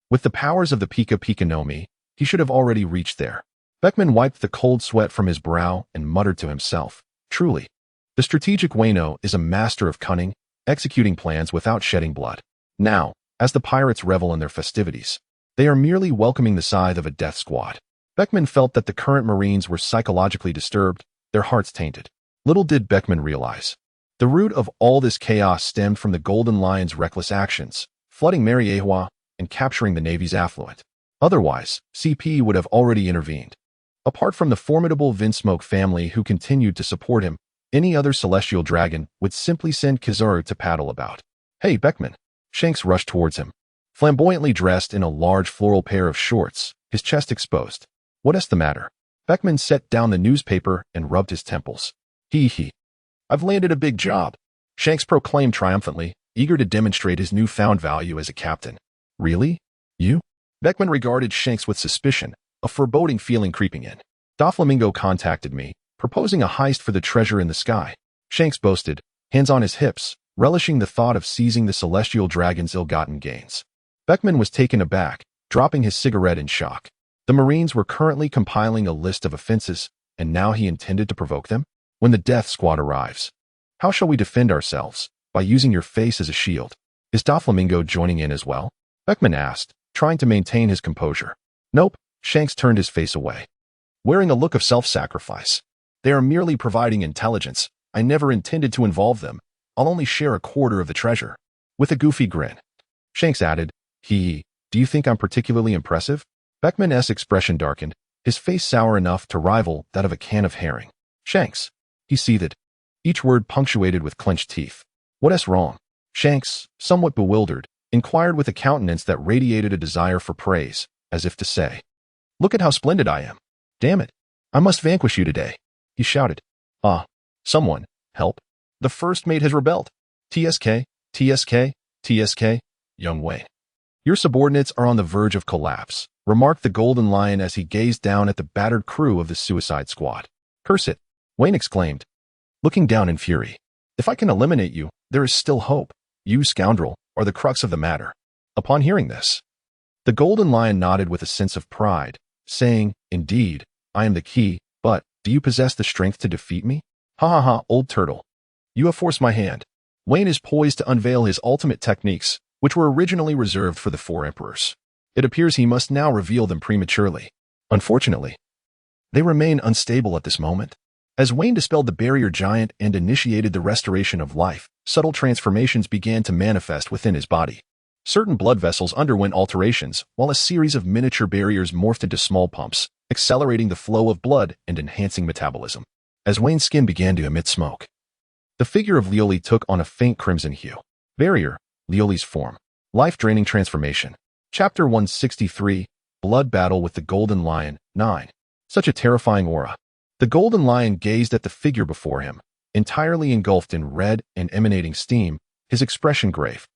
With the powers of the Pika Pika no Mi, he should have already reached there. Beckman wiped the cold sweat from his brow and muttered to himself, truly, the strategic Wayno is a master of cunning, executing plans without shedding blood. Now, as the pirates revel in their festivities, they are merely welcoming the scythe of a death squad. Beckman felt that the current Marines were psychologically disturbed, their hearts tainted. Little did Beckman realize, the root of all this chaos stemmed from the Golden Lion's reckless actions, flooding Mariewa and capturing the Navy's affluent. Otherwise, CP would have already intervened. Apart from the formidable Vinsmoke family who continued to support him, any other celestial dragon would simply send Kizaru to paddle about. Hey, Beckman. Shanks rushed towards him, flamboyantly dressed in a large floral pair of shorts, his chest exposed. What's the matter? Beckman set down the newspaper and rubbed his temples. Hee. I've landed a big job, Shanks proclaimed triumphantly, eager to demonstrate his newfound value as a captain. Really? You? Beckman regarded Shanks with suspicion, a foreboding feeling creeping in. Doflamingo contacted me, proposing a heist for the treasure in the sky. Shanks boasted, hands on his hips, relishing the thought of seizing the celestial dragon's ill-gotten gains. Beckman was taken aback, dropping his cigarette in shock. The Marines were currently compiling a list of offenses, and now he intended to provoke them? When the death squad arrives. How shall we defend ourselves? By using your face as a shield. Is Doflamingo joining in as well? Beckman asked, trying to maintain his composure. Nope, Shanks turned his face away, wearing a look of self-sacrifice. They are merely providing intelligence. I never intended to involve them. I'll only share a quarter of the treasure. With a goofy grin, Shanks added, do you think I'm particularly impressive? Beckman's expression darkened, his face sour enough to rival that of a can of herring. Shanks, he seethed, each word punctuated with clenched teeth. What's wrong? Shanks, somewhat bewildered, inquired with a countenance that radiated a desire for praise, as if to say, look at how splendid I am. Damn it, I must vanquish you today, he shouted. Someone, help. The first mate has rebelled. TSK, TSK, TSK, young Wayne. Your subordinates are on the verge of collapse, remarked the Golden Lion as he gazed down at the battered crew of the suicide squad. Curse it, Wayne exclaimed, looking down in fury. If I can eliminate you, there is still hope. You, scoundrel, are the crux of the matter. Upon hearing this, the Golden Lion nodded with a sense of pride, saying, indeed, I am the key, but do you possess the strength to defeat me? Ha ha ha, old turtle. You have forced my hand. Wayne is poised to unveil his ultimate techniques, which were originally reserved for the 4 emperors. It appears he must now reveal them prematurely. Unfortunately, they remain unstable at this moment. As Wayne dispelled the barrier giant and initiated the restoration of life, subtle transformations began to manifest within his body. Certain blood vessels underwent alterations, while a series of miniature barriers morphed into small pumps, accelerating the flow of blood and enhancing metabolism. As Wayne's skin began to emit smoke, the figure of Lioli took on a faint crimson hue. Barrier, Lioli's form. Life-draining transformation. Chapter 163, Blood Battle with the Golden Lion, 9. Such a terrifying aura. The Golden Lion gazed at the figure before him, entirely engulfed in red and emanating steam, his expression grave.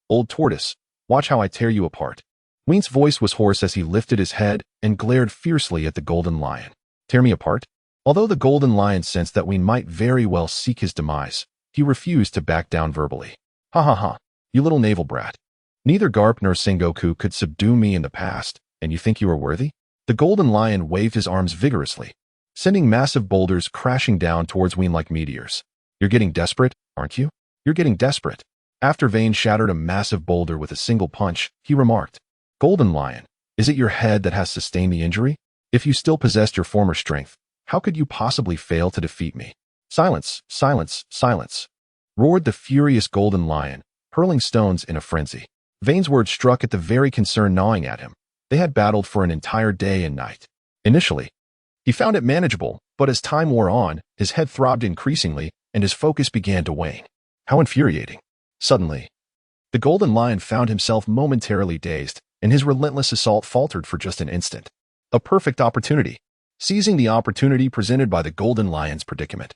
Old tortoise, watch how I tear you apart. Wayne's voice was hoarse as he lifted his head and glared fiercely at the Golden Lion. Tear me apart? Although the Golden Lion sensed that Wayne might very well seek his demise, he refused to back down verbally. Ha ha ha, you little naval brat. Neither Garp nor Sengoku could subdue me in the past, and you think you are worthy? The Golden Lion waved his arms vigorously, sending massive boulders crashing down towards Wayne like meteors. You're getting desperate, aren't you? You're getting desperate. After Vane shattered a massive boulder with a single punch, he remarked, Golden Lion, is it your head that has sustained the injury? If you still possessed your former strength, how could you possibly fail to defeat me? Silence, silence, silence, roared the furious Golden Lion, hurling stones in a frenzy. Vane's words struck at the very concern gnawing at him. They had battled for an entire day and night. Initially, he found it manageable, but as time wore on, his head throbbed increasingly and his focus began to wane. How infuriating. Suddenly, the Golden Lion found himself momentarily dazed, and his relentless assault faltered for just an instant. A perfect opportunity. Seizing the opportunity presented by the Golden Lion's predicament,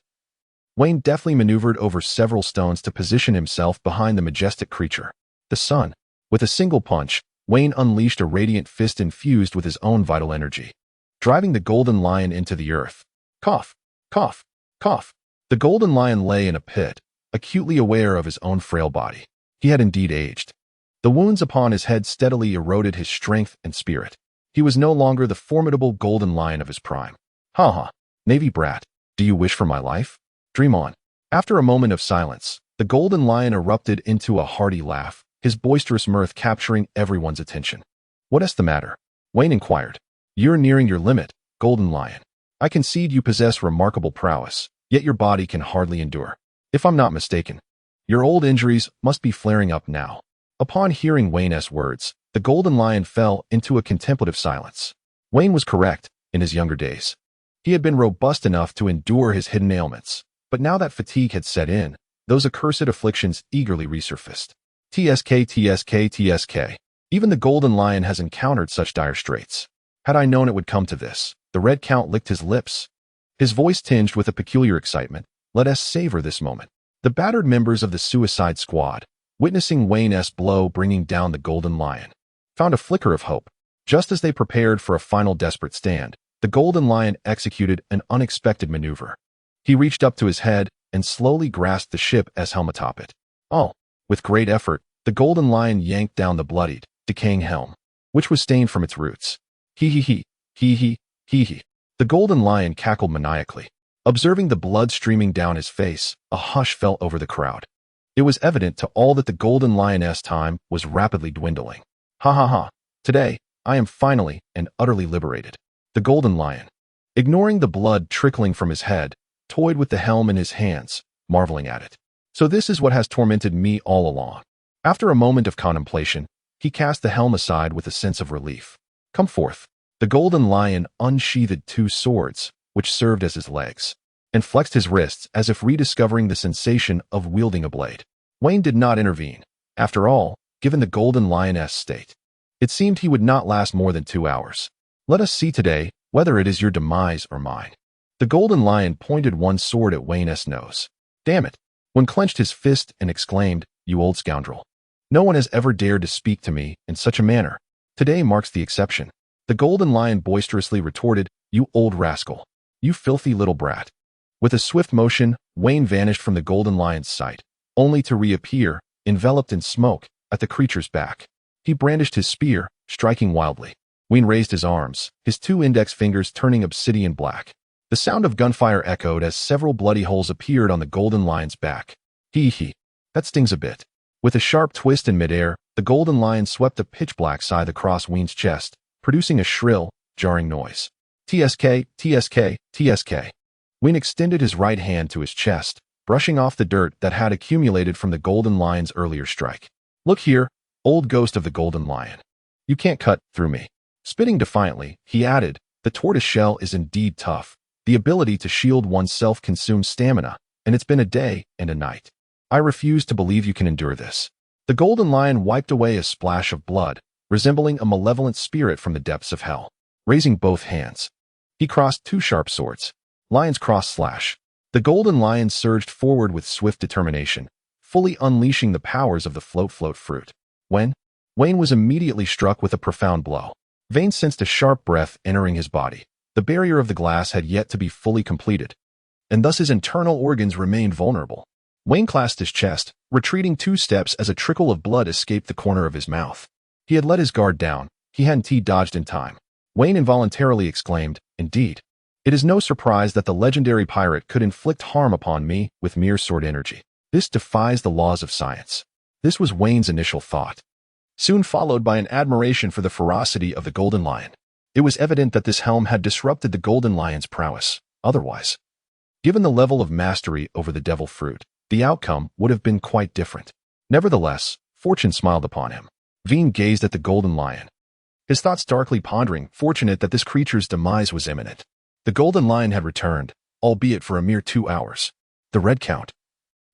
Wayne deftly maneuvered over several stones to position himself behind the majestic creature. The sun. With a single punch, Wayne unleashed a radiant fist infused with his own vital energy, driving the Golden Lion into the earth. Cough, cough, cough. The Golden Lion lay in a pit, acutely aware of his own frail body. He had indeed aged. The wounds upon his head steadily eroded his strength and spirit. He was no longer the formidable Golden Lion of his prime. Ha ha, Navy brat, do you wish for my life? Dream on. After a moment of silence, the Golden Lion erupted into a hearty laugh, his boisterous mirth capturing everyone's attention. What's the matter? Wayne inquired. You're nearing your limit, Golden Lion. I concede you possess remarkable prowess, yet your body can hardly endure. If I'm not mistaken, your old injuries must be flaring up now. Upon hearing Wayne's words, the Golden Lion fell into a contemplative silence. Wayne was correct. In his younger days, he had been robust enough to endure his hidden ailments, but now that fatigue had set in, those accursed afflictions eagerly resurfaced. TSK, TSK, TSK. Even the Golden Lion has encountered such dire straits. Had I known it would come to this, the Red Count licked his lips, his voice tinged with a peculiar excitement. Let us savor this moment. The battered members of the Suicide Squad, witnessing Wayne's blow bringing down the Golden Lion, found a flicker of hope. Just as they prepared for a final desperate stand, the Golden Lion executed an unexpected maneuver. He reached up to his head and slowly grasped the ship's helm atop it. Oh! With great effort, the Golden Lion yanked down the bloodied, decaying helm, which was stained from its roots. Hee. The Golden Lion cackled maniacally. Observing the blood streaming down his face, a hush fell over the crowd. It was evident to all that the Golden Lion's time was rapidly dwindling. Ha. Today, I am finally and utterly liberated. The Golden Lion, ignoring the blood trickling from his head, toyed with the helm in his hands, marveling at it. So this is what has tormented me all along. After a moment of contemplation, he cast the helm aside with a sense of relief. Come forth. The Golden Lion unsheathed two swords, which served as his legs, and flexed his wrists as if rediscovering the sensation of wielding a blade. Wayne did not intervene. After all, given the Golden Lion's state, it seemed he would not last more than 2 hours. Let us see today whether it is your demise or mine. The Golden Lion pointed one sword at Wayne's nose. Damn it! One clenched his fist and exclaimed, You old scoundrel. No one has ever dared to speak to me in such a manner. Today marks the exception. The Golden Lion boisterously retorted, You old rascal. You filthy little brat. With a swift motion, Wayne vanished from the Golden Lion's sight, only to reappear, enveloped in smoke, at the creature's back. He brandished his spear, striking wildly. Wayne raised his arms, his 2 index fingers turning obsidian black. The sound of gunfire echoed as several bloody holes appeared on the Golden Lion's back. Hee. That stings a bit. With a sharp twist in midair, the Golden Lion swept a pitch-black scythe across Wayne's chest, producing a shrill, jarring noise. TSK. Wayne extended his right hand to his chest, brushing off the dirt that had accumulated from the Golden Lion's earlier strike. Look here, old ghost of the Golden Lion. You can't cut through me. Spitting defiantly, he added, The tortoise shell is indeed tough. The ability to shield oneself consumes stamina, and it's been a day and a night. I refuse to believe you can endure this. The Golden Lion wiped away a splash of blood, resembling a malevolent spirit from the depths of hell. Raising both hands, he crossed 2 sharp swords. Lion's cross slash. The Golden Lion surged forward with swift determination, fully unleashing the powers of the float fruit. Wayne was immediately struck with a profound blow. Vane sensed a sharp breath entering his body. The barrier of the glass had yet to be fully completed, and thus his internal organs remained vulnerable. Wayne clasped his chest, retreating 2 steps as a trickle of blood escaped the corner of his mouth. He had let his guard down. He hadn't dodged in time. Wayne involuntarily exclaimed, Indeed. It is no surprise that the legendary pirate could inflict harm upon me with mere sword energy. This defies the laws of science. This was Wayne's initial thought, soon followed by an admiration for the ferocity of the Golden Lion. It was evident that this helm had disrupted the Golden Lion's prowess. Otherwise, given the level of mastery over the devil fruit, the outcome would have been quite different. Nevertheless, fortune smiled upon him. Veen gazed at the Golden Lion, his thoughts darkly pondering, fortunate that this creature's demise was imminent. The Golden Lion had returned, albeit for a mere 2 hours. The Red Count,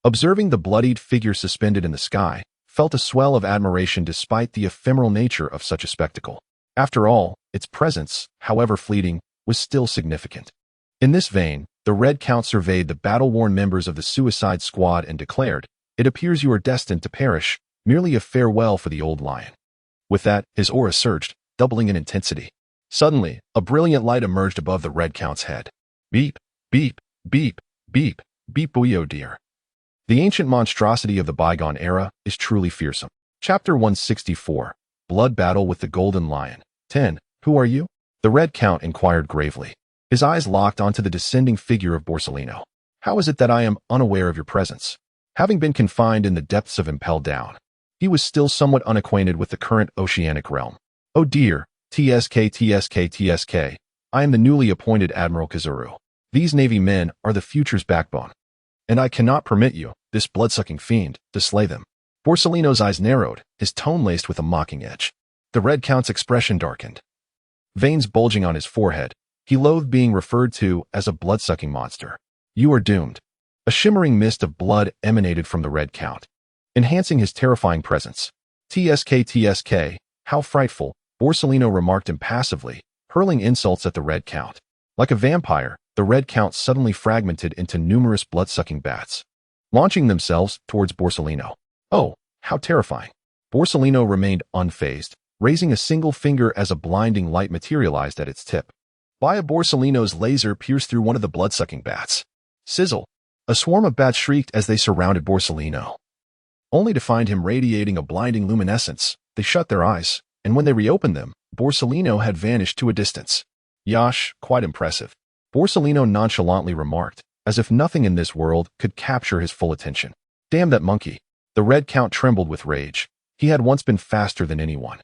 observing the bloodied figure suspended in the sky, felt a swell of admiration despite the ephemeral nature of such a spectacle. After all, its presence, however fleeting, was still significant. In this vein, the Red Count surveyed the battle-worn members of the Suicide Squad and declared, It appears you are destined to perish, merely a farewell for the old lion. With that, his aura surged, doubling in intensity. Suddenly, a brilliant light emerged above the Red Count's head. Beep, beep, beep, beep, beep, boy, oh dear. The ancient monstrosity of the bygone era is truly fearsome. Chapter 164, Blood Battle with the Golden Lion. 10. Who are you? The Red Count inquired gravely. His eyes locked onto the descending figure of Borsellino. How is it that I am unaware of your presence? Having been confined in the depths of Impel Down, he was still somewhat unacquainted with the current oceanic realm. Oh dear, TSK. I am the newly appointed Admiral Kazuru. These Navy men are the future's backbone, and I cannot permit you, this blood-sucking fiend, to slay them. Borsellino's eyes narrowed, his tone laced with a mocking edge. The Red Count's expression darkened, veins bulging on his forehead. He loathed being referred to as a blood-sucking monster. You are doomed. A shimmering mist of blood emanated from the Red Count, enhancing his terrifying presence. TSK, how frightful, Borsellino remarked impassively, hurling insults at the Red Count. Like a vampire, the Red Count suddenly fragmented into numerous blood-sucking bats. launching themselves towards Borsellino. Oh, how terrifying. Borsellino remained unfazed, raising a single finger as a blinding light materialized at its tip. Borsellino's laser pierced through one of the blood-sucking bats. Sizzle! A swarm of bats shrieked as they surrounded Borsellino. Only to find him radiating a blinding luminescence, they shut their eyes, and when they reopened them, Borsellino had vanished to a distance. Yash, quite impressive. Borsellino nonchalantly remarked, as if nothing in this world could capture his full attention. Damn that monkey. The Red Count trembled with rage. He had once been faster than anyone,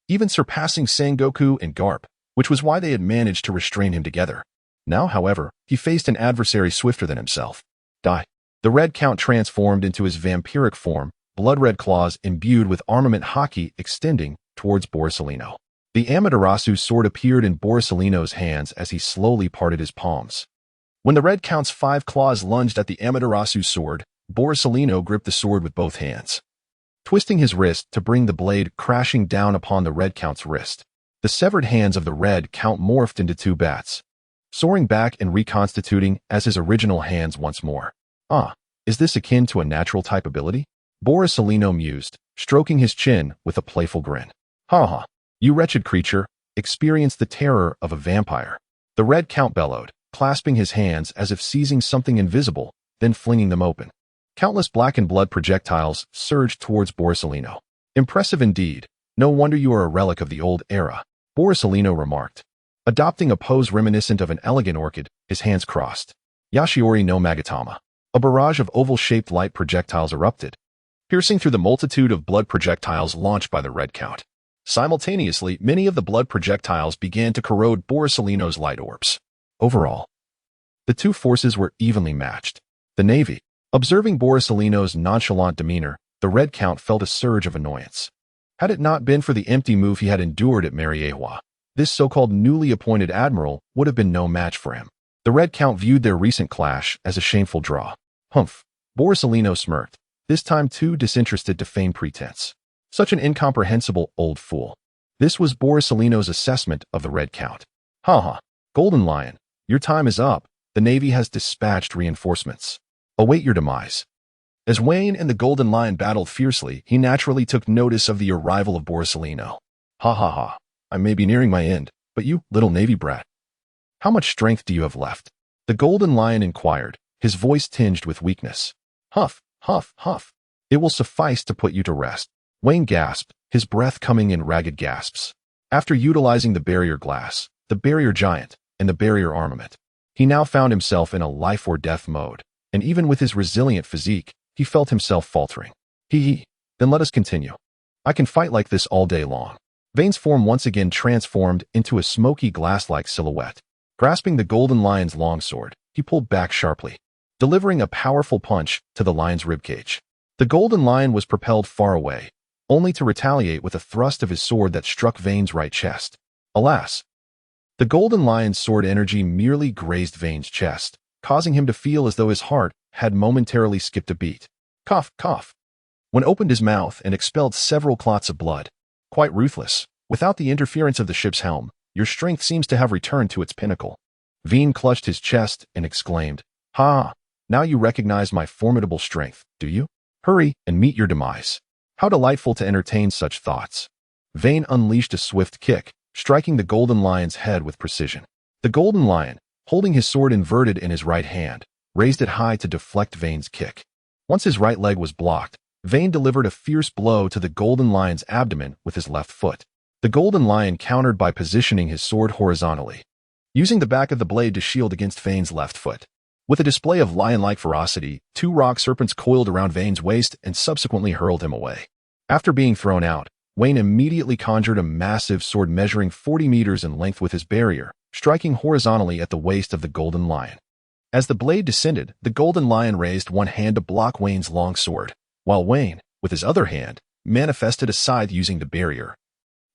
even surpassing Sengoku and Garp, which was why they had managed to restrain him together. Now, however, he faced an adversary swifter than himself. Die. The Red Count transformed into his vampiric form, blood-red claws imbued with armament haki extending towards Borsellino. The Amaterasu's sword appeared in Borsellino's hands as he slowly parted his palms. When the Red Count's 5 claws lunged at the Amaterasu's sword, Borsellino gripped the sword with both hands, twisting his wrist to bring the blade crashing down upon the Red Count's wrist. The severed hands of the Red Count morphed into 2 bats, soaring back and reconstituting as his original hands once more. Ah, is this akin to a natural type ability? Borsellino mused, stroking his chin with a playful grin. Ha ha, you wretched creature, experience the terror of a vampire. The Red Count bellowed, clasping his hands as if seizing something invisible, then flinging them open. Countless blackened blood projectiles surged towards Borsellino. Impressive indeed. No wonder you are a relic of the old era, Borsellino remarked, adopting a pose reminiscent of an elegant orchid, his hands crossed. Yashiori no Magatama. A barrage of oval-shaped light projectiles erupted, piercing through the multitude of blood projectiles launched by the Red Count. Simultaneously, many of the blood projectiles began to corrode Borsellino's light orbs. Overall, the two forces were evenly matched. The Navy. Observing Borsellino's nonchalant demeanor, the Red Count felt a surge of annoyance. Had it not been for the empty move he had endured at Mariewa, this so-called newly appointed admiral would have been no match for him. The Red Count viewed their recent clash as a shameful draw. Humph. Borsellino smirked, this time too disinterested to feign pretense. Such an incomprehensible old fool. This was Borsellino's assessment of the Red Count. Ha ha. Golden Lion, your time is up. The Navy has dispatched reinforcements. Await your demise. As Wayne and the Golden Lion battled fiercely, he naturally took notice of the arrival of Borsellino. Ha ha ha. I may be nearing my end, but you, little Navy brat, how much strength do you have left? The Golden Lion inquired, his voice tinged with weakness. Huff, huff, huff. It will suffice to put you to rest. Wayne gasped, his breath coming in ragged gasps. After utilizing the barrier glass, the barrier giant, and the barrier armament, he now found himself in a life-or-death mode, and even with his resilient physique, he felt himself faltering. Then let us continue. I can fight like this all day long. Vane's form once again transformed into a smoky glass-like silhouette. Grasping the Golden Lion's longsword, he pulled back sharply, delivering a powerful punch to the lion's ribcage. The Golden Lion was propelled far away, only to retaliate with a thrust of his sword that struck Vane's right chest. Alas! The Golden Lion's sword energy merely grazed Vane's chest, causing him to feel as though his heart had momentarily skipped a beat. Cough, cough. When opened his mouth and expelled several clots of blood. Quite ruthless. Without the interference of the ship's helm, your strength seems to have returned to its pinnacle. Veen clutched his chest and exclaimed, Ha! Now you recognize my formidable strength, do you? Hurry and meet your demise. How delightful to entertain such thoughts. Vane unleashed a swift kick, striking the Golden Lion's head with precision. The Golden Lion, holding his sword inverted in his right hand, raised it high to deflect Vane's kick. Once his right leg was blocked, Vane delivered a fierce blow to the Golden Lion's abdomen with his left foot. The Golden Lion countered by positioning his sword horizontally, using the back of the blade to shield against Vane's left foot. With a display of lion-like ferocity, 2 rock serpents coiled around Vane's waist and subsequently hurled him away. After being thrown out, Wayne immediately conjured a massive sword measuring 40 meters in length with his barrier, striking horizontally at the waist of the Golden Lion. As the blade descended, the Golden Lion raised one hand to block Wayne's long sword, while Wayne, with his other hand, manifested a scythe using the barrier,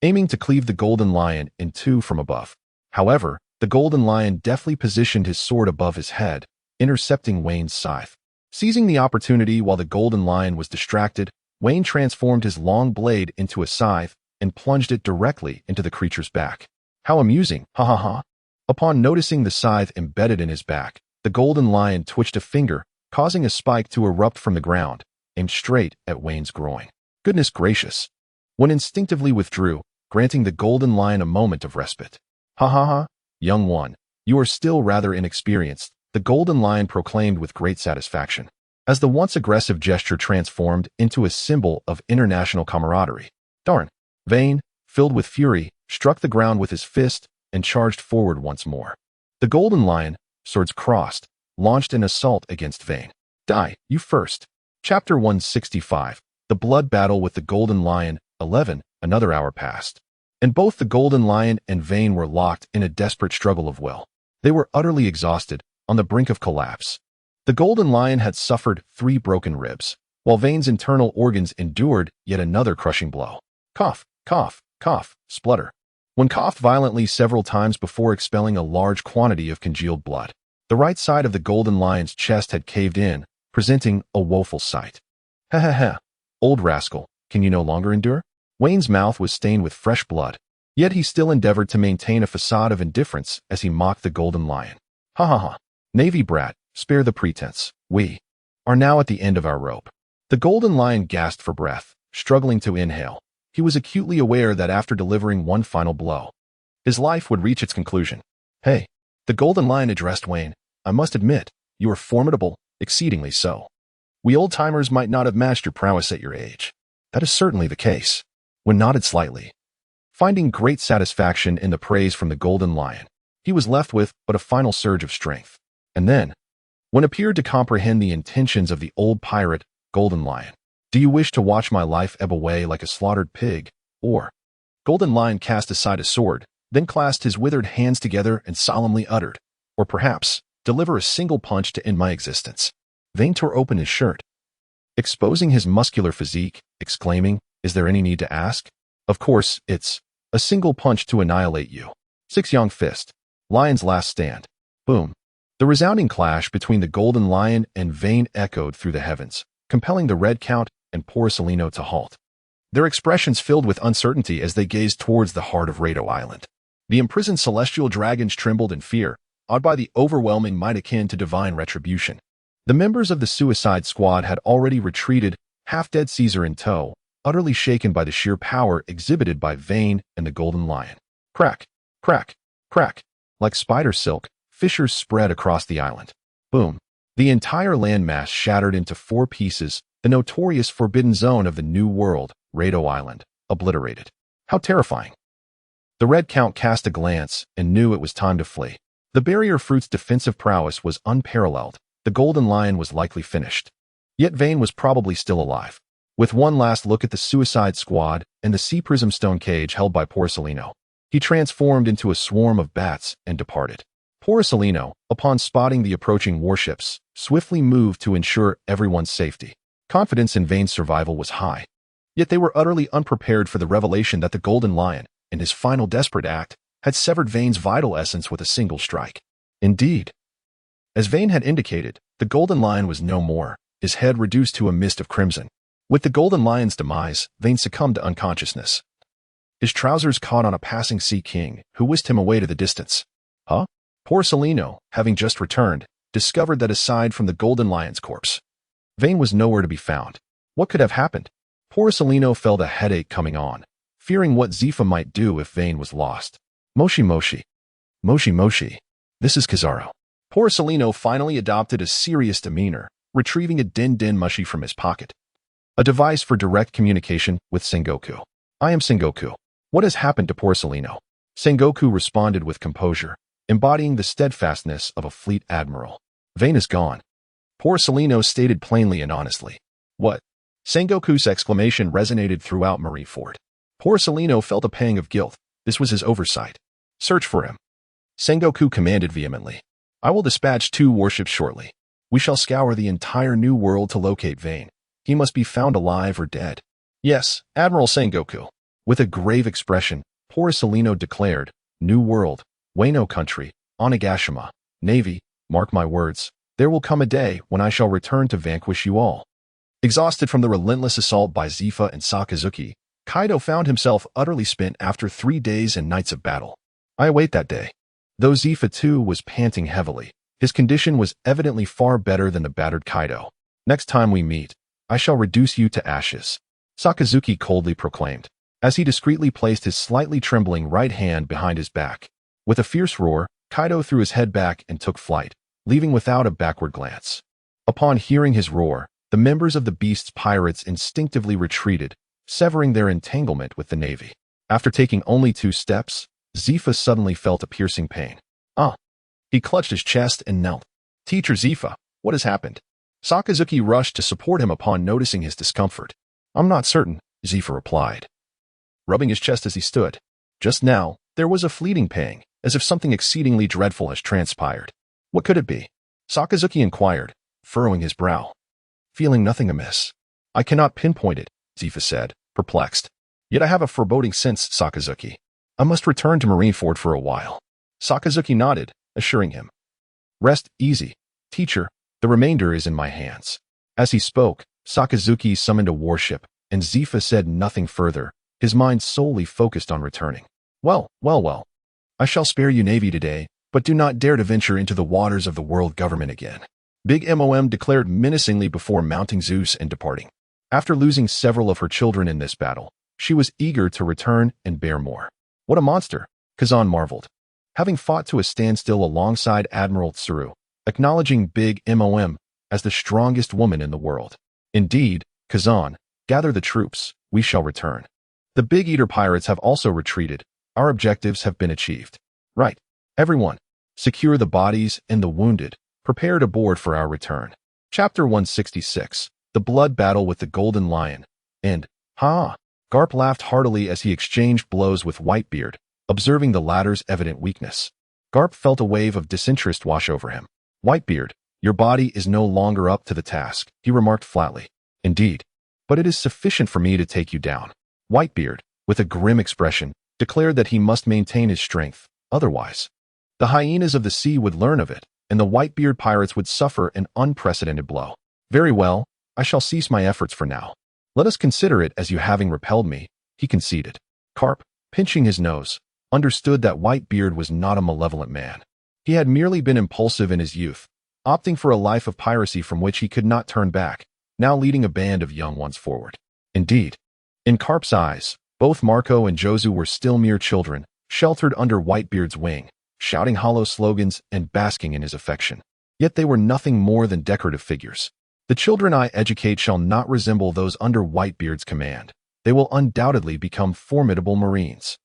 aiming to cleave the Golden Lion in 2 from above. However, the Golden Lion deftly positioned his sword above his head, intercepting Wayne's scythe. Seizing the opportunity while the Golden Lion was distracted, Wayne transformed his long blade into a scythe and plunged it directly into the creature's back. How amusing, ha ha ha. Upon noticing the scythe embedded in his back, the Golden Lion twitched a finger, causing a spike to erupt from the ground, aimed straight at Wayne's groin. Goodness gracious! One instinctively withdrew, granting the golden lion a moment of respite. Ha ha ha, young one, you are still rather inexperienced, the golden lion proclaimed with great satisfaction, as the once aggressive gesture transformed into a symbol of international camaraderie. Darn! Vane, filled with fury, struck the ground with his fist and charged forward once more. The golden lion, swords crossed, launched an assault against Vane. Die, you first. Chapter 165. The Blood Battle with the Golden Lion. 11. Another hour passed, and both the Golden Lion and Vane were locked in a desperate struggle of will. They were utterly exhausted, on the brink of collapse. The Golden Lion had suffered 3 broken ribs, while Vane's internal organs endured yet another crushing blow. Cough, cough, cough, splutter. One coughed violently several times before expelling a large quantity of congealed blood. The right side of the Golden Lion's chest had caved in, presenting a woeful sight. Ha ha ha, old rascal, can you no longer endure? Wayne's mouth was stained with fresh blood, yet he still endeavored to maintain a facade of indifference as he mocked the Golden Lion. Ha ha ha, Navy brat, spare the pretense. We are now at the end of our rope. The Golden Lion gasped for breath, struggling to inhale. He was acutely aware that after delivering one final blow, his life would reach its conclusion. Hey, the Golden Lion addressed Wayne. I must admit, you are formidable, exceedingly so. We old-timers might not have matched your prowess at your age. That is certainly the case. Wayne nodded slightly, finding great satisfaction in the praise from the Golden Lion. He was left with but a final surge of strength. And then, Wayne appeared to comprehend the intentions of the old pirate, Golden Lion. Do you wish to watch my life ebb away like a slaughtered pig, or? Golden Lion cast aside a sword, then clasped his withered hands together and solemnly uttered, or perhaps, deliver a single punch to end my existence. Vane tore open his shirt, exposing his muscular physique, exclaiming, is there any need to ask? Of course, it's a single punch to annihilate you. 6 Young Fist. Lion's last stand. Boom. The resounding clash between the Golden Lion and Vane echoed through the heavens, compelling the Red Count and Porcelino to halt. Their expressions filled with uncertainty as they gazed towards the heart of Rado Island. The imprisoned celestial dragons trembled in fear, awed by the overwhelming might akin to divine retribution. The members of the Suicide Squad had already retreated, half-dead Caesar in tow, utterly shaken by the sheer power exhibited by Vane and the Golden Lion. Crack, crack, crack. Like spider silk, fissures spread across the island. Boom. The entire landmass shattered into 4 pieces, the notorious forbidden zone of the New World, Rado Island, obliterated. How terrifying. The Red Count cast a glance and knew it was time to flee. The barrier fruit's defensive prowess was unparalleled. The Golden Lion was likely finished. Yet Vane was probably still alive. With one last look at the Suicide Squad and the sea prism stone cage held by Porcelino, he transformed into a swarm of bats and departed. Porcelino, upon spotting the approaching warships, swiftly moved to ensure everyone's safety. Confidence in Vane's survival was high. Yet they were utterly unprepared for the revelation that the Golden Lion, in his final desperate act, had severed Vane's vital essence with a single strike. Indeed, as Vane had indicated, the Golden Lion was no more, his head reduced to a mist of crimson. With the Golden Lion's demise, Vane succumbed to unconsciousness. His trousers caught on a passing sea king, who whisked him away to the distance. Huh? Porcelino, having just returned, discovered that aside from the Golden Lion's corpse, Vane was nowhere to be found. What could have happened? Porcelino felt a headache coming on, fearing what Zifa might do if Vane was lost. Moshi Moshi. Moshi Moshi. This is Kizaru. Porcelino finally adopted a serious demeanor, retrieving a Din Mushi from his pocket. A device for direct communication with Sengoku. I am Sengoku. What has happened to Porcelino? Sengoku responded with composure, embodying the steadfastness of a fleet admiral. Vane is gone. Porcelino stated plainly and honestly. What? Sengoku's exclamation resonated throughout Marineford. Porcelino felt a pang of guilt. This was his oversight. Search for him. Sengoku commanded vehemently. I will dispatch 2 warships shortly. We shall scour the entire New World to locate Vane. He must be found alive or dead. Yes, Admiral Sengoku. With a grave expression, Porcelino declared, New World, Wano Country, Onigashima, Navy, mark my words, there will come a day when I shall return to vanquish you all. Exhausted from the relentless assault by Zifa and Sakazuki, Kaido found himself utterly spent after 3 days and nights of battle. I await that day. Though Zifa too was panting heavily, His condition was evidently far better than the battered Kaido. Next time we meet, I shall reduce you to ashes, Sakazuki coldly proclaimed, as he discreetly placed his slightly trembling right hand behind his back. With a fierce roar, Kaido threw his head back and took flight, leaving without a backward glance. Upon hearing his roar, the members of the Beast's pirates instinctively retreated, severing their entanglement with the Navy. After taking only 2 steps, Zifa suddenly felt a piercing pain. He clutched his chest and knelt. Teacher Zifa, what has happened? Sakazuki rushed to support him upon noticing his discomfort. I'm not certain, Zifa replied, rubbing his chest as he stood. Just now, there was a fleeting pang, as if something exceedingly dreadful has transpired. What could it be? Sakazuki inquired, furrowing his brow. Feeling nothing amiss. I cannot pinpoint it, Zifa said, perplexed. Yet I have a foreboding sense, Sakazuki. I must return to Marineford for a while. Sakazuki nodded, assuring him. Rest easy, teacher. The remainder is in my hands. As he spoke, Sakazuki summoned a warship, and Zifa said nothing further, his mind solely focused on returning. Well. I shall spare you Navy today, but do not dare to venture into the waters of the world government again. Big Mom declared menacingly before mounting Zeus and departing. After losing several of her children in this battle, she was eager to return and bear more. What a monster, Kazan marveled. Having fought to a standstill alongside Admiral Tsuru, acknowledging Big Mom as the strongest woman in the world. Indeed, Kazan, gather the troops, we shall return. The Big Eater pirates have also retreated. Our objectives have been achieved. Right. Everyone, secure the bodies and the wounded. Prepare to board for our return. Chapter 166, The Blood Battle with the Golden Lion. And, Garp laughed heartily as he exchanged blows with Whitebeard, observing the latter's evident weakness. Garp felt a wave of disinterest wash over him. Whitebeard, your body is no longer up to the task, he remarked flatly. Indeed. But it is sufficient for me to take you down. Whitebeard, with a grim expression, declared that he must maintain his strength, otherwise the hyenas of the sea would learn of it, and the Whitebeard pirates would suffer an unprecedented blow. Very well, I shall cease my efforts for now. Let us consider it as you having repelled me, he conceded. Garp, pinching his nose, understood that Whitebeard was not a malevolent man. He had merely been impulsive in his youth, opting for a life of piracy from which he could not turn back, now leading a band of young ones forward. Indeed, in Garp's eyes, both Marco and Jozu were still mere children, sheltered under Whitebeard's wing, shouting hollow slogans and basking in his affection. Yet they were nothing more than decorative figures. The children I educate shall not resemble those under Whitebeard's command. They will undoubtedly become formidable marines.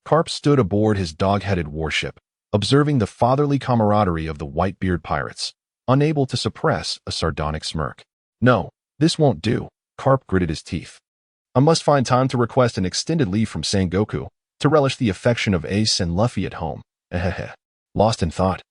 Garp stood aboard his dog-headed warship, observing the fatherly camaraderie of the Whitebeard pirates, unable to suppress a sardonic smirk. No, this won't do, Garp gritted his teeth. I must find time to request an extended leave from Sengoku to relish the affection of Ace and Luffy at home. Lost in thought.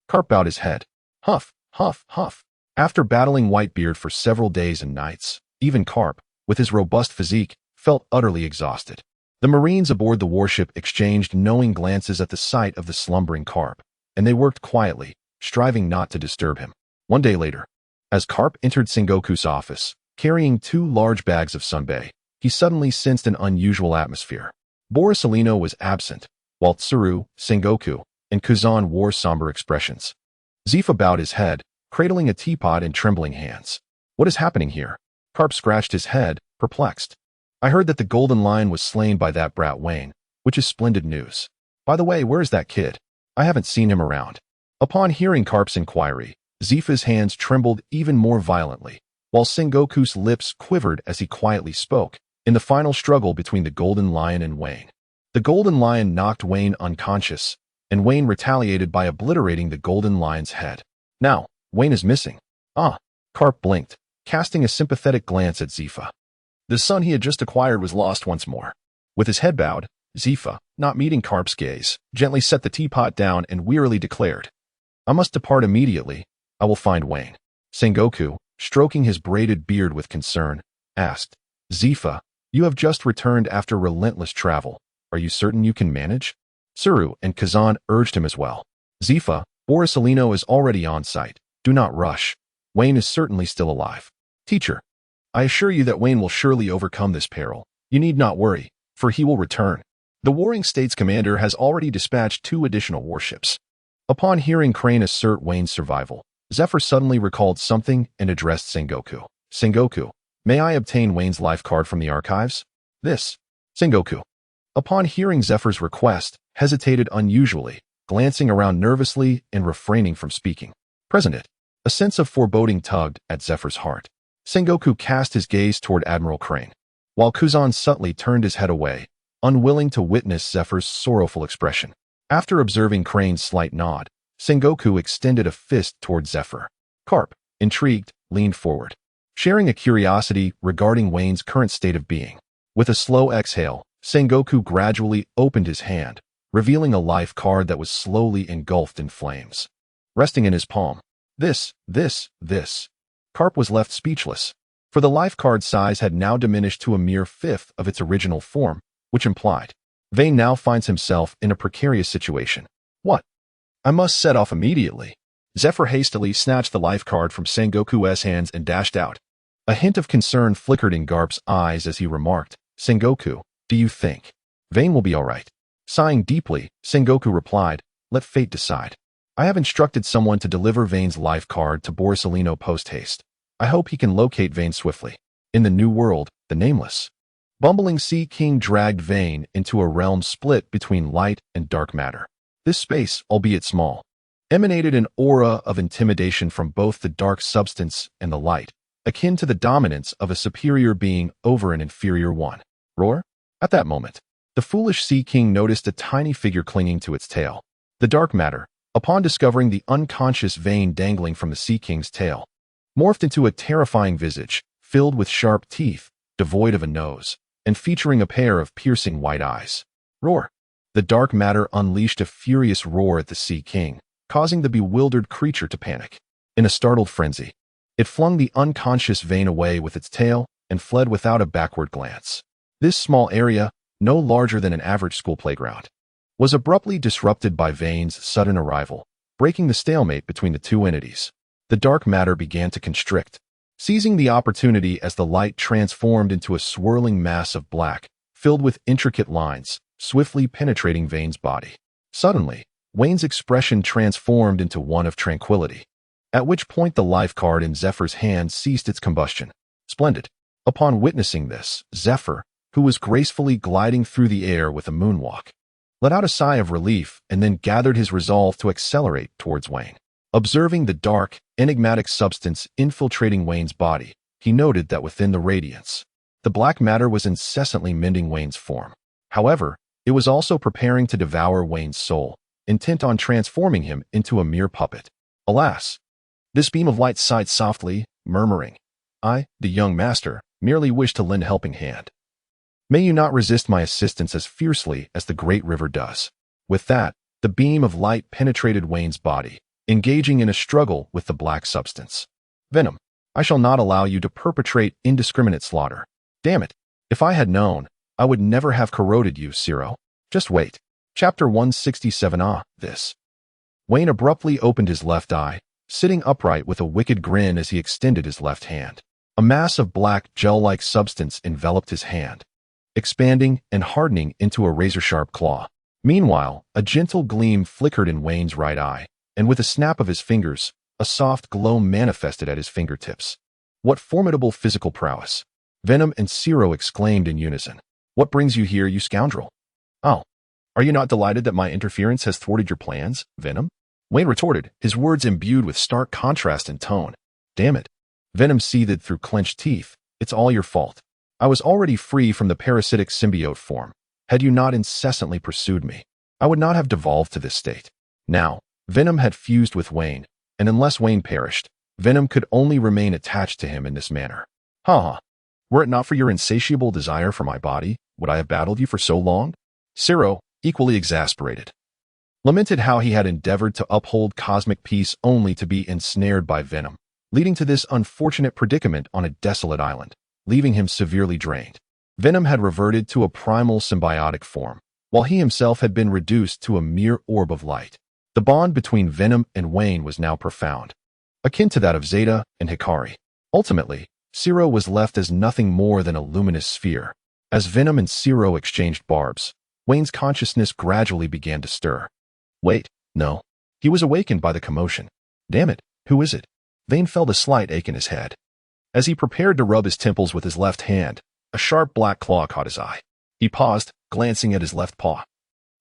Garp bowed his head. Huff, huff, huff. After battling Whitebeard for several days and nights, even Garp, with his robust physique, felt utterly exhausted. The Marines aboard the warship exchanged knowing glances at the sight of the slumbering Garp, and they worked quietly, striving not to disturb him. One day later, as Garp entered Sengoku's office, carrying 2 large bags of sunbae, he suddenly sensed an unusual atmosphere. Borsalino was absent, while Tsuru, Sengoku, and Kazan wore somber expressions. Zifa bowed his head, cradling a teapot in trembling hands. What is happening here? Garp scratched his head, perplexed. I heard that the Golden Lion was slain by that brat Wayne, which is splendid news. By the way, where is that kid? I haven't seen him around. Upon hearing Garp's inquiry, Zifa's hands trembled even more violently, while Sengoku's lips quivered as he quietly spoke, in the final struggle between the Golden Lion and Wayne. The Golden Lion knocked Wayne unconscious, and Wayne retaliated by obliterating the Golden Lion's head. Now, Wayne is missing. Garp blinked, casting a sympathetic glance at Zifa. The son he had just acquired was lost once more. With his head bowed, Zifa, not meeting Garp's gaze, gently set the teapot down and wearily declared, I must depart immediately. I will find Wayne. Sengoku, stroking his braided beard with concern, asked, Zifa, you have just returned after relentless travel. Are you certain you can manage? Tsuru and Kazan urged him as well. Zifa, Borsalino is already on site. Do not rush. Wayne is certainly still alive. Teacher, I assure you that Wayne will surely overcome this peril. You need not worry, for he will return. The Warring States commander has already dispatched 2 additional warships. Upon hearing Crane assert Wayne's survival, Zephyr suddenly recalled something and addressed Sengoku. Sengoku, may I obtain Wayne's life card from the archives? This. Sengoku, upon hearing Zephyr's request, hesitated unusually, glancing around nervously and refraining from speaking. Present it. A sense of foreboding tugged at Zephyr's heart. Sengoku cast his gaze toward Admiral Crane, while Kuzan subtly turned his head away, unwilling to witness Zephyr's sorrowful expression. After observing Crane's slight nod, Sengoku extended a fist toward Zephyr. Carp, intrigued, leaned forward, sharing a curiosity regarding Wayne's current state of being. With a slow exhale, Sengoku gradually opened his hand, revealing a life card that was slowly engulfed in flames. Resting in his palm. This. Carp was left speechless, for the life card size had now diminished to a mere fifth of its original form, which implied Vane now finds himself in a precarious situation. What? I must set off immediately. Zephyr hastily snatched the life card from Sengoku's hands and dashed out. A hint of concern flickered in Garp's eyes as he remarked, Sengoku, do you think Vane will be all right? Sighing deeply, Sengoku replied, let fate decide. I have instructed someone to deliver Vane's life card to Borsalino post-haste. I hope he can locate Vane swiftly. In the new world, the Nameless. Bumbling Sea King dragged Vane into a realm split between light and dark matter. This space, albeit small, emanated an aura of intimidation from both the dark substance and the light, akin to the dominance of a superior being over an inferior one. Roar? At that moment, the foolish Sea King noticed a tiny figure clinging to its tail. The dark matter, upon discovering the unconscious Vane dangling from the Sea King's tail, morphed into a terrifying visage, filled with sharp teeth, devoid of a nose, and featuring a pair of piercing white eyes. Roar! The dark matter unleashed a furious roar at the Sea King, causing the bewildered creature to panic. In a startled frenzy, it flung the unconscious Vane away with its tail and fled without a backward glance. This small area, no larger than an average school playground, was abruptly disrupted by Vane's sudden arrival, breaking the stalemate between the two entities. The dark matter began to constrict, seizing the opportunity as the light transformed into a swirling mass of black, filled with intricate lines, swiftly penetrating Vane's body. Suddenly, Wayne's expression transformed into one of tranquility, at which point the life card in Zephyr's hand ceased its combustion. Splendid. Upon witnessing this, Zephyr, who was gracefully gliding through the air with a moonwalk, let out a sigh of relief and then gathered his resolve to accelerate towards Wayne. Observing the dark, enigmatic substance infiltrating Wayne's body, he noted that within the radiance, the black matter was incessantly mending Wayne's form. However, it was also preparing to devour Wayne's soul, intent on transforming him into a mere puppet. Alas! This beam of light sighed softly, murmuring, I, the young master, merely wish to lend a helping hand. May you not resist my assistance as fiercely as the great river does. With that, the beam of light penetrated Wayne's body, engaging in a struggle with the black substance. Venom, I shall not allow you to perpetrate indiscriminate slaughter. Damn it! If I had known, I would never have corroded you, Zero. Just wait. Chapter 167. This. Wayne abruptly opened his left eye, sitting upright with a wicked grin as he extended his left hand. A mass of black, gel-like substance enveloped his hand, expanding and hardening into a razor-sharp claw. Meanwhile, a gentle gleam flickered in Wayne's right eye, and with a snap of his fingers, a soft glow manifested at his fingertips. What formidable physical prowess! Venom and Zero exclaimed in unison. What brings you here, you scoundrel? Oh, are you not delighted that my interference has thwarted your plans, Venom? Wayne retorted, his words imbued with stark contrast in tone. Damn it. Venom seethed through clenched teeth. It's all your fault. I was already free from the parasitic symbiote form. Had you not incessantly pursued me, I would not have devolved to this state. Now, Venom had fused with Wayne, and unless Wayne perished, Venom could only remain attached to him in this manner. Were it not for your insatiable desire for my body, would I have battled you for so long? Zero, equally exasperated, lamented how he had endeavored to uphold cosmic peace only to be ensnared by Venom, leading to this unfortunate predicament on a desolate island, leaving him severely drained. Venom had reverted to a primal symbiotic form, while he himself had been reduced to a mere orb of light. The bond between Venom and Wayne was now profound, akin to that of Zeta and Hikari. Ultimately, Zero was left as nothing more than a luminous sphere. As Venom and Zero exchanged barbs, Wayne's consciousness gradually began to stir. Wait, no. He was awakened by the commotion. Damn it, who is it? Vane felt a slight ache in his head. As he prepared to rub his temples with his left hand, a sharp black claw caught his eye. He paused, glancing at his left paw,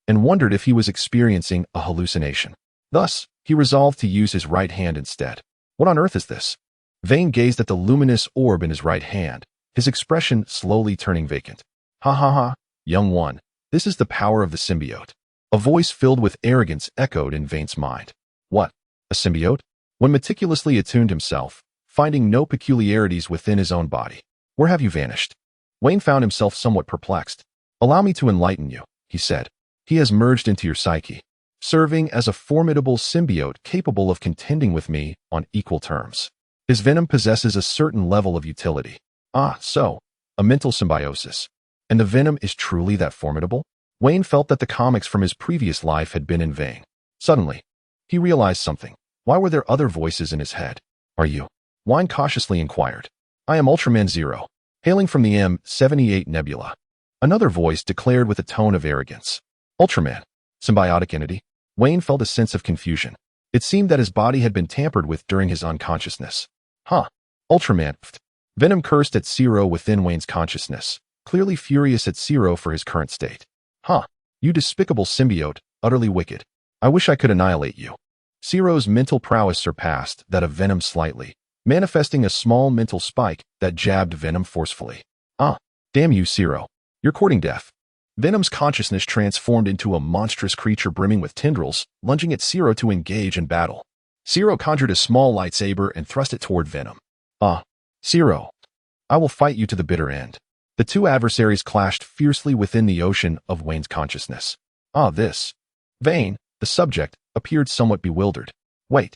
and wondered if he was experiencing a hallucination. Thus, he resolved to use his right hand instead. What on earth is this? Vane gazed at the luminous orb in his right hand, his expression slowly turning vacant. Ha ha ha, young one, this is the power of the symbiote. A voice filled with arrogance echoed in Vane's mind. What? A symbiote? When meticulously attuned himself, finding no peculiarities within his own body. Where have you vanished? Wayne found himself somewhat perplexed. Allow me to enlighten you, he said. He has merged into your psyche, serving as a formidable symbiote capable of contending with me on equal terms. His venom possesses a certain level of utility. Ah, so, a mental symbiosis. And the venom is truly that formidable? Wayne felt that the comics from his previous life had been in vain. Suddenly, he realized something. Why were there other voices in his head? Are you? Wayne cautiously inquired. I am Ultraman Zero, hailing from the M78 Nebula. Another voice declared with a tone of arrogance. Ultraman, symbiotic entity. Wayne felt a sense of confusion. It seemed that his body had been tampered with during his unconsciousness. Huh. Ultraman. Venom cursed at Zero within Wayne's consciousness, clearly furious at Zero for his current state. Huh. You despicable symbiote, utterly wicked. I wish I could annihilate you. Zero's mental prowess surpassed that of Venom slightly, manifesting a small mental spike that jabbed Venom forcefully. Ah, damn you, Zero. You're courting death. Venom's consciousness transformed into a monstrous creature brimming with tendrils, lunging at Zero to engage in battle. Zero conjured a small lightsaber and thrust it toward Venom. Ah, Zero. I will fight you to the bitter end. The two adversaries clashed fiercely within the ocean of Wayne's consciousness. Ah, this. Vane, the subject, appeared somewhat bewildered. Wait,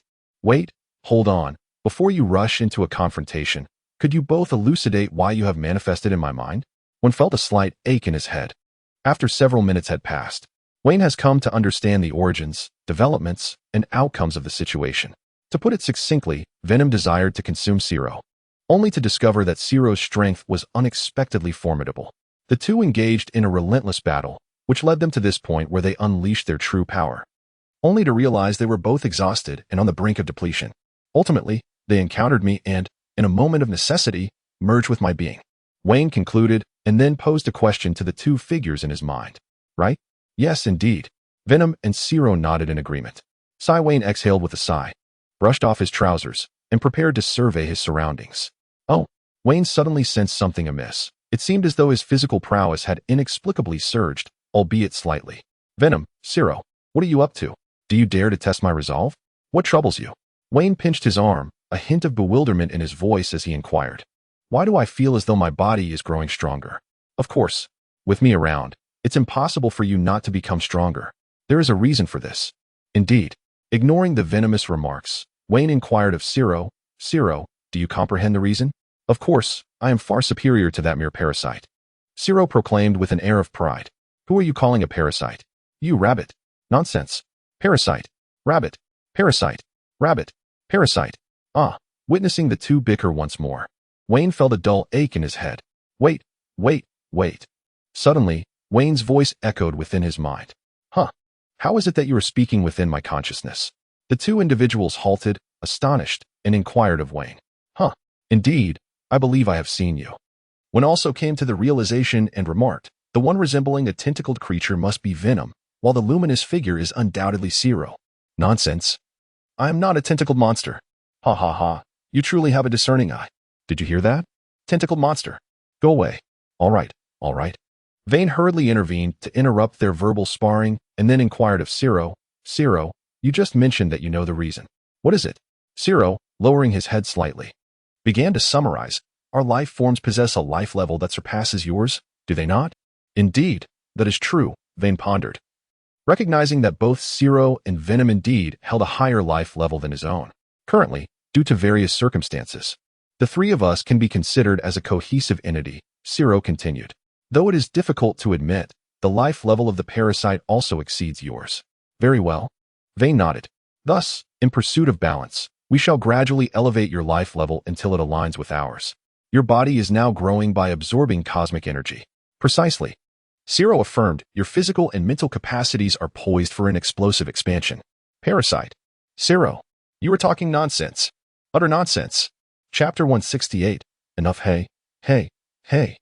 hold on. Before you rush into a confrontation, could you both elucidate why you have manifested in my mind? One felt a slight ache in his head. After several minutes had passed, Wayne has come to understand the origins, developments, and outcomes of the situation. To put it succinctly, Venom desired to consume Zero, only to discover that Zero's strength was unexpectedly formidable. The two engaged in a relentless battle, which led them to this point where they unleashed their true power, only to realize they were both exhausted and on the brink of depletion. Ultimately, they encountered me and, in a moment of necessity, merged with my being. Wayne concluded and then posed a question to the two figures in his mind. Right? Yes, indeed. Venom and Zero nodded in agreement. Wayne exhaled with a sigh, brushed off his trousers, and prepared to survey his surroundings. Oh, Wayne suddenly sensed something amiss. It seemed as though his physical prowess had inexplicably surged, albeit slightly. Venom, Zero, what are you up to? Do you dare to test my resolve? What troubles you? Wayne pinched his arm, a hint of bewilderment in his voice as he inquired. Why do I feel as though my body is growing stronger? Of course, with me around, it's impossible for you not to become stronger. There is a reason for this. Indeed. Ignoring the venomous remarks, Wayne inquired of Zero, Zero, do you comprehend the reason? Of course, I am far superior to that mere parasite. Zero proclaimed with an air of pride. Who are you calling a parasite? You rabbit. Nonsense. Parasite. Rabbit. Parasite. Rabbit. Parasite. Ah. Witnessing the two bicker once more, Wayne felt a dull ache in his head. Wait. Suddenly, Wayne's voice echoed within his mind. Huh. How is it that you are speaking within my consciousness? The two individuals halted, astonished, and inquired of Wayne. Huh. Indeed, I believe I have seen you. One also came to the realization and remarked, the one resembling a tentacled creature must be Venom, while the luminous figure is undoubtedly Zero. Nonsense. I am not a tentacled monster. Ha ha ha. You truly have a discerning eye. Did you hear that? Tentacled monster. Go away. All right. Vane hurriedly intervened to interrupt their verbal sparring and then inquired of Zero, Zero, you just mentioned that you know the reason. What is it? Zero, lowering his head slightly, began to summarize. Our life forms possess a life level that surpasses yours, do they not? Indeed, that is true, Vane pondered, recognizing that both Zero and Venom indeed held a higher life level than his own. Currently, due to various circumstances, the three of us can be considered as a cohesive entity, Zero continued. Though it is difficult to admit, the life level of the parasite also exceeds yours. Very well. Vane nodded. Thus, in pursuit of balance, we shall gradually elevate your life level until it aligns with ours. Your body is now growing by absorbing cosmic energy. Precisely. Zero affirmed, your physical and mental capacities are poised for an explosive expansion. Parasite. Zero. You were talking nonsense. Utter nonsense. Chapter 168. Enough, hey, hey, hey.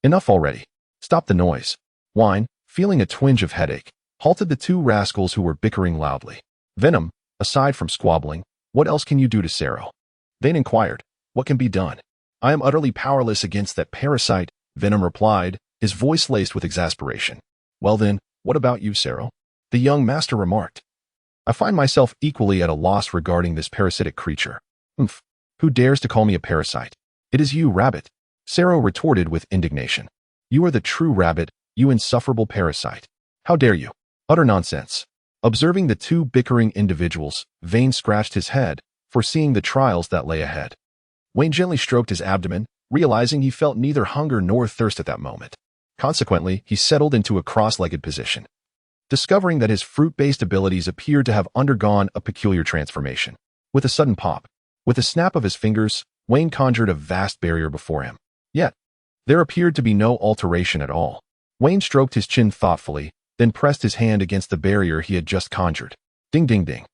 Enough already. Stop the noise. Wine, feeling a twinge of headache, halted the two rascals who were bickering loudly. Venom, aside from squabbling, what else can you do to Zero? Vane inquired. What can be done? I am utterly powerless against that parasite, Venom replied, his voice laced with exasperation. Well then, what about you, Zero? The young master remarked. I find myself equally at a loss regarding this parasitic creature. Oomph. Who dares to call me a parasite? It is you, Rabbit. Zero retorted with indignation. You are the true Rabbit, you insufferable parasite. How dare you? Utter nonsense. Observing the two bickering individuals, Vane scratched his head, foreseeing the trials that lay ahead. Wayne gently stroked his abdomen, realizing he felt neither hunger nor thirst at that moment. Consequently, he settled into a cross-legged position, discovering that his fruit-based abilities appeared to have undergone a peculiar transformation. With a sudden pop, with a snap of his fingers, Wayne conjured a vast barrier before him. Yet, there appeared to be no alteration at all. Wayne stroked his chin thoughtfully, then pressed his hand against the barrier he had just conjured. Ding ding ding.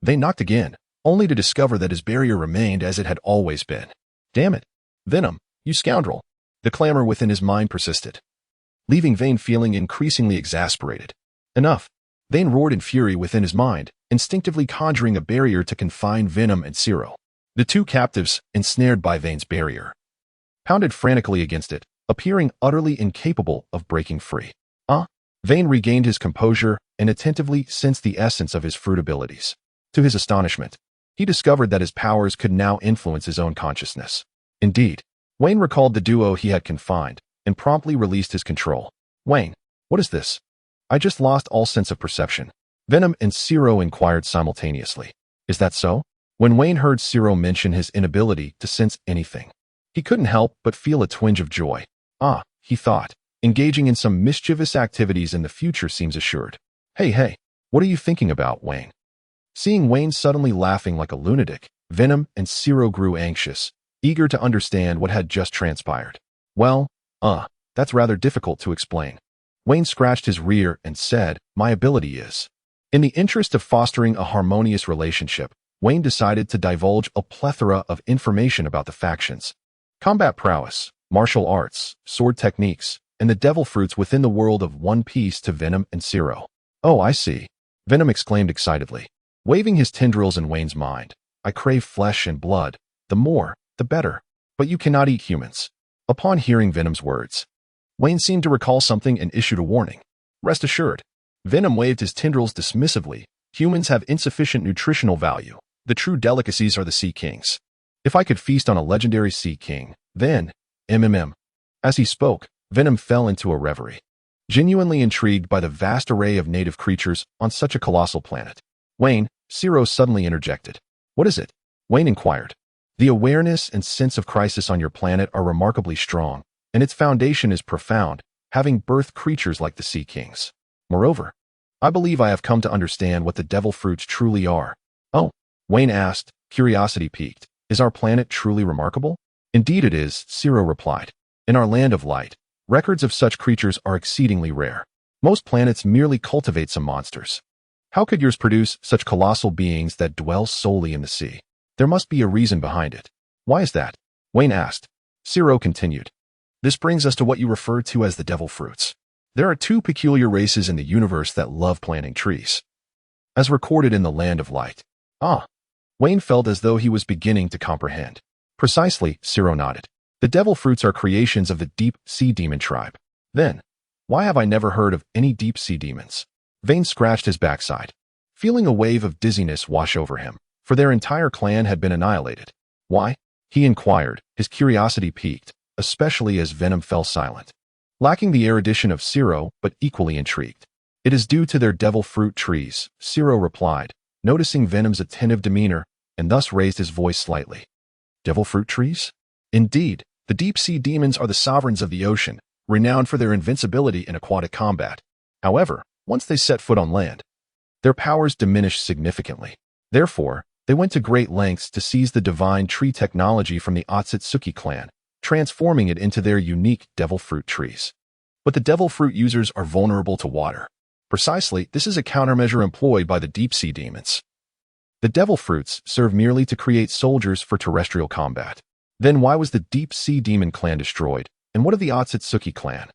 They knocked again, only to discover that his barrier remained as it had always been. Damn it. Venom, you scoundrel. The clamor within his mind persisted, leaving Vane feeling increasingly exasperated. Enough. Vane roared in fury within his mind, instinctively conjuring a barrier to confine Venom and Zero. The two captives, ensnared by Vane's barrier, pounded frantically against it, appearing utterly incapable of breaking free. Vane regained his composure and attentively sensed the essence of his fruit abilities. To his astonishment, he discovered that his powers could now influence his own consciousness. Indeed, Wayne recalled the duo he had confined and promptly released his control. Wayne, what is this? I just lost all sense of perception. Venom and Zero inquired simultaneously. Is that so? When Wayne heard Zero mention his inability to sense anything, he couldn't help but feel a twinge of joy. He thought, engaging in some mischievous activities in the future seems assured. Hey, what are you thinking about, Wayne? Seeing Wayne suddenly laughing like a lunatic, Venom and Zero grew anxious, eager to understand what had just transpired. Well, that's rather difficult to explain. Wayne scratched his rear and said, my ability is. In the interest of fostering a harmonious relationship, Wayne decided to divulge a plethora of information about the factions, combat prowess, martial arts, sword techniques, and the devil fruits within the world of One Piece to Venom and Zero. Oh, I see. Venom exclaimed excitedly, waving his tendrils in Wayne's mind. I crave flesh and blood. The more, the better. But you cannot eat humans. Upon hearing Venom's words, Wayne seemed to recall something and issued a warning. Rest assured. Venom waved his tendrils dismissively. Humans have insufficient nutritional value. The true delicacies are the Sea Kings. If I could feast on a legendary Sea King, then, As he spoke, Venom fell into a reverie, genuinely intrigued by the vast array of native creatures on such a colossal planet. Wayne, Zero suddenly interjected. What is it? Wayne inquired. The awareness and sense of crisis on your planet are remarkably strong, and its foundation is profound, having birthed creatures like the Sea Kings. Moreover, I believe I have come to understand what the devil fruits truly are. Oh, Wayne asked, curiosity piqued. Is our planet truly remarkable? Indeed it is, Zero replied. In our land of light, records of such creatures are exceedingly rare. Most planets merely cultivate some monsters. How could yours produce such colossal beings that dwell solely in the sea? There must be a reason behind it. Why is that? Wayne asked. Zero continued. This brings us to what you refer to as the devil fruits. There are two peculiar races in the universe that love planting trees, as recorded in the land of light. Wayne felt as though he was beginning to comprehend. Precisely, Zero nodded. The devil fruits are creations of the deep sea demon tribe. Then, why have I never heard of any deep sea demons? Vane scratched his backside, feeling a wave of dizziness wash over him, for their entire clan had been annihilated. Why? He inquired, his curiosity piqued, especially as Venom fell silent. Lacking the erudition of Zero, but equally intrigued. It is due to their devil fruit trees, Zero replied, noticing Venom's attentive demeanor, and thus raised his voice slightly. Devil fruit trees? Indeed, the deep-sea demons are the sovereigns of the ocean, renowned for their invincibility in aquatic combat. However, once they set foot on land, their powers diminished significantly. Therefore, they went to great lengths to seize the divine tree technology from the Otsutsuki clan, transforming it into their unique devil fruit trees. But the devil fruit users are vulnerable to water. Precisely, this is a countermeasure employed by the deep-sea demons. The devil fruits serve merely to create soldiers for terrestrial combat. Then why was the deep-sea demon clan destroyed, and what of the Otsutsuki clan?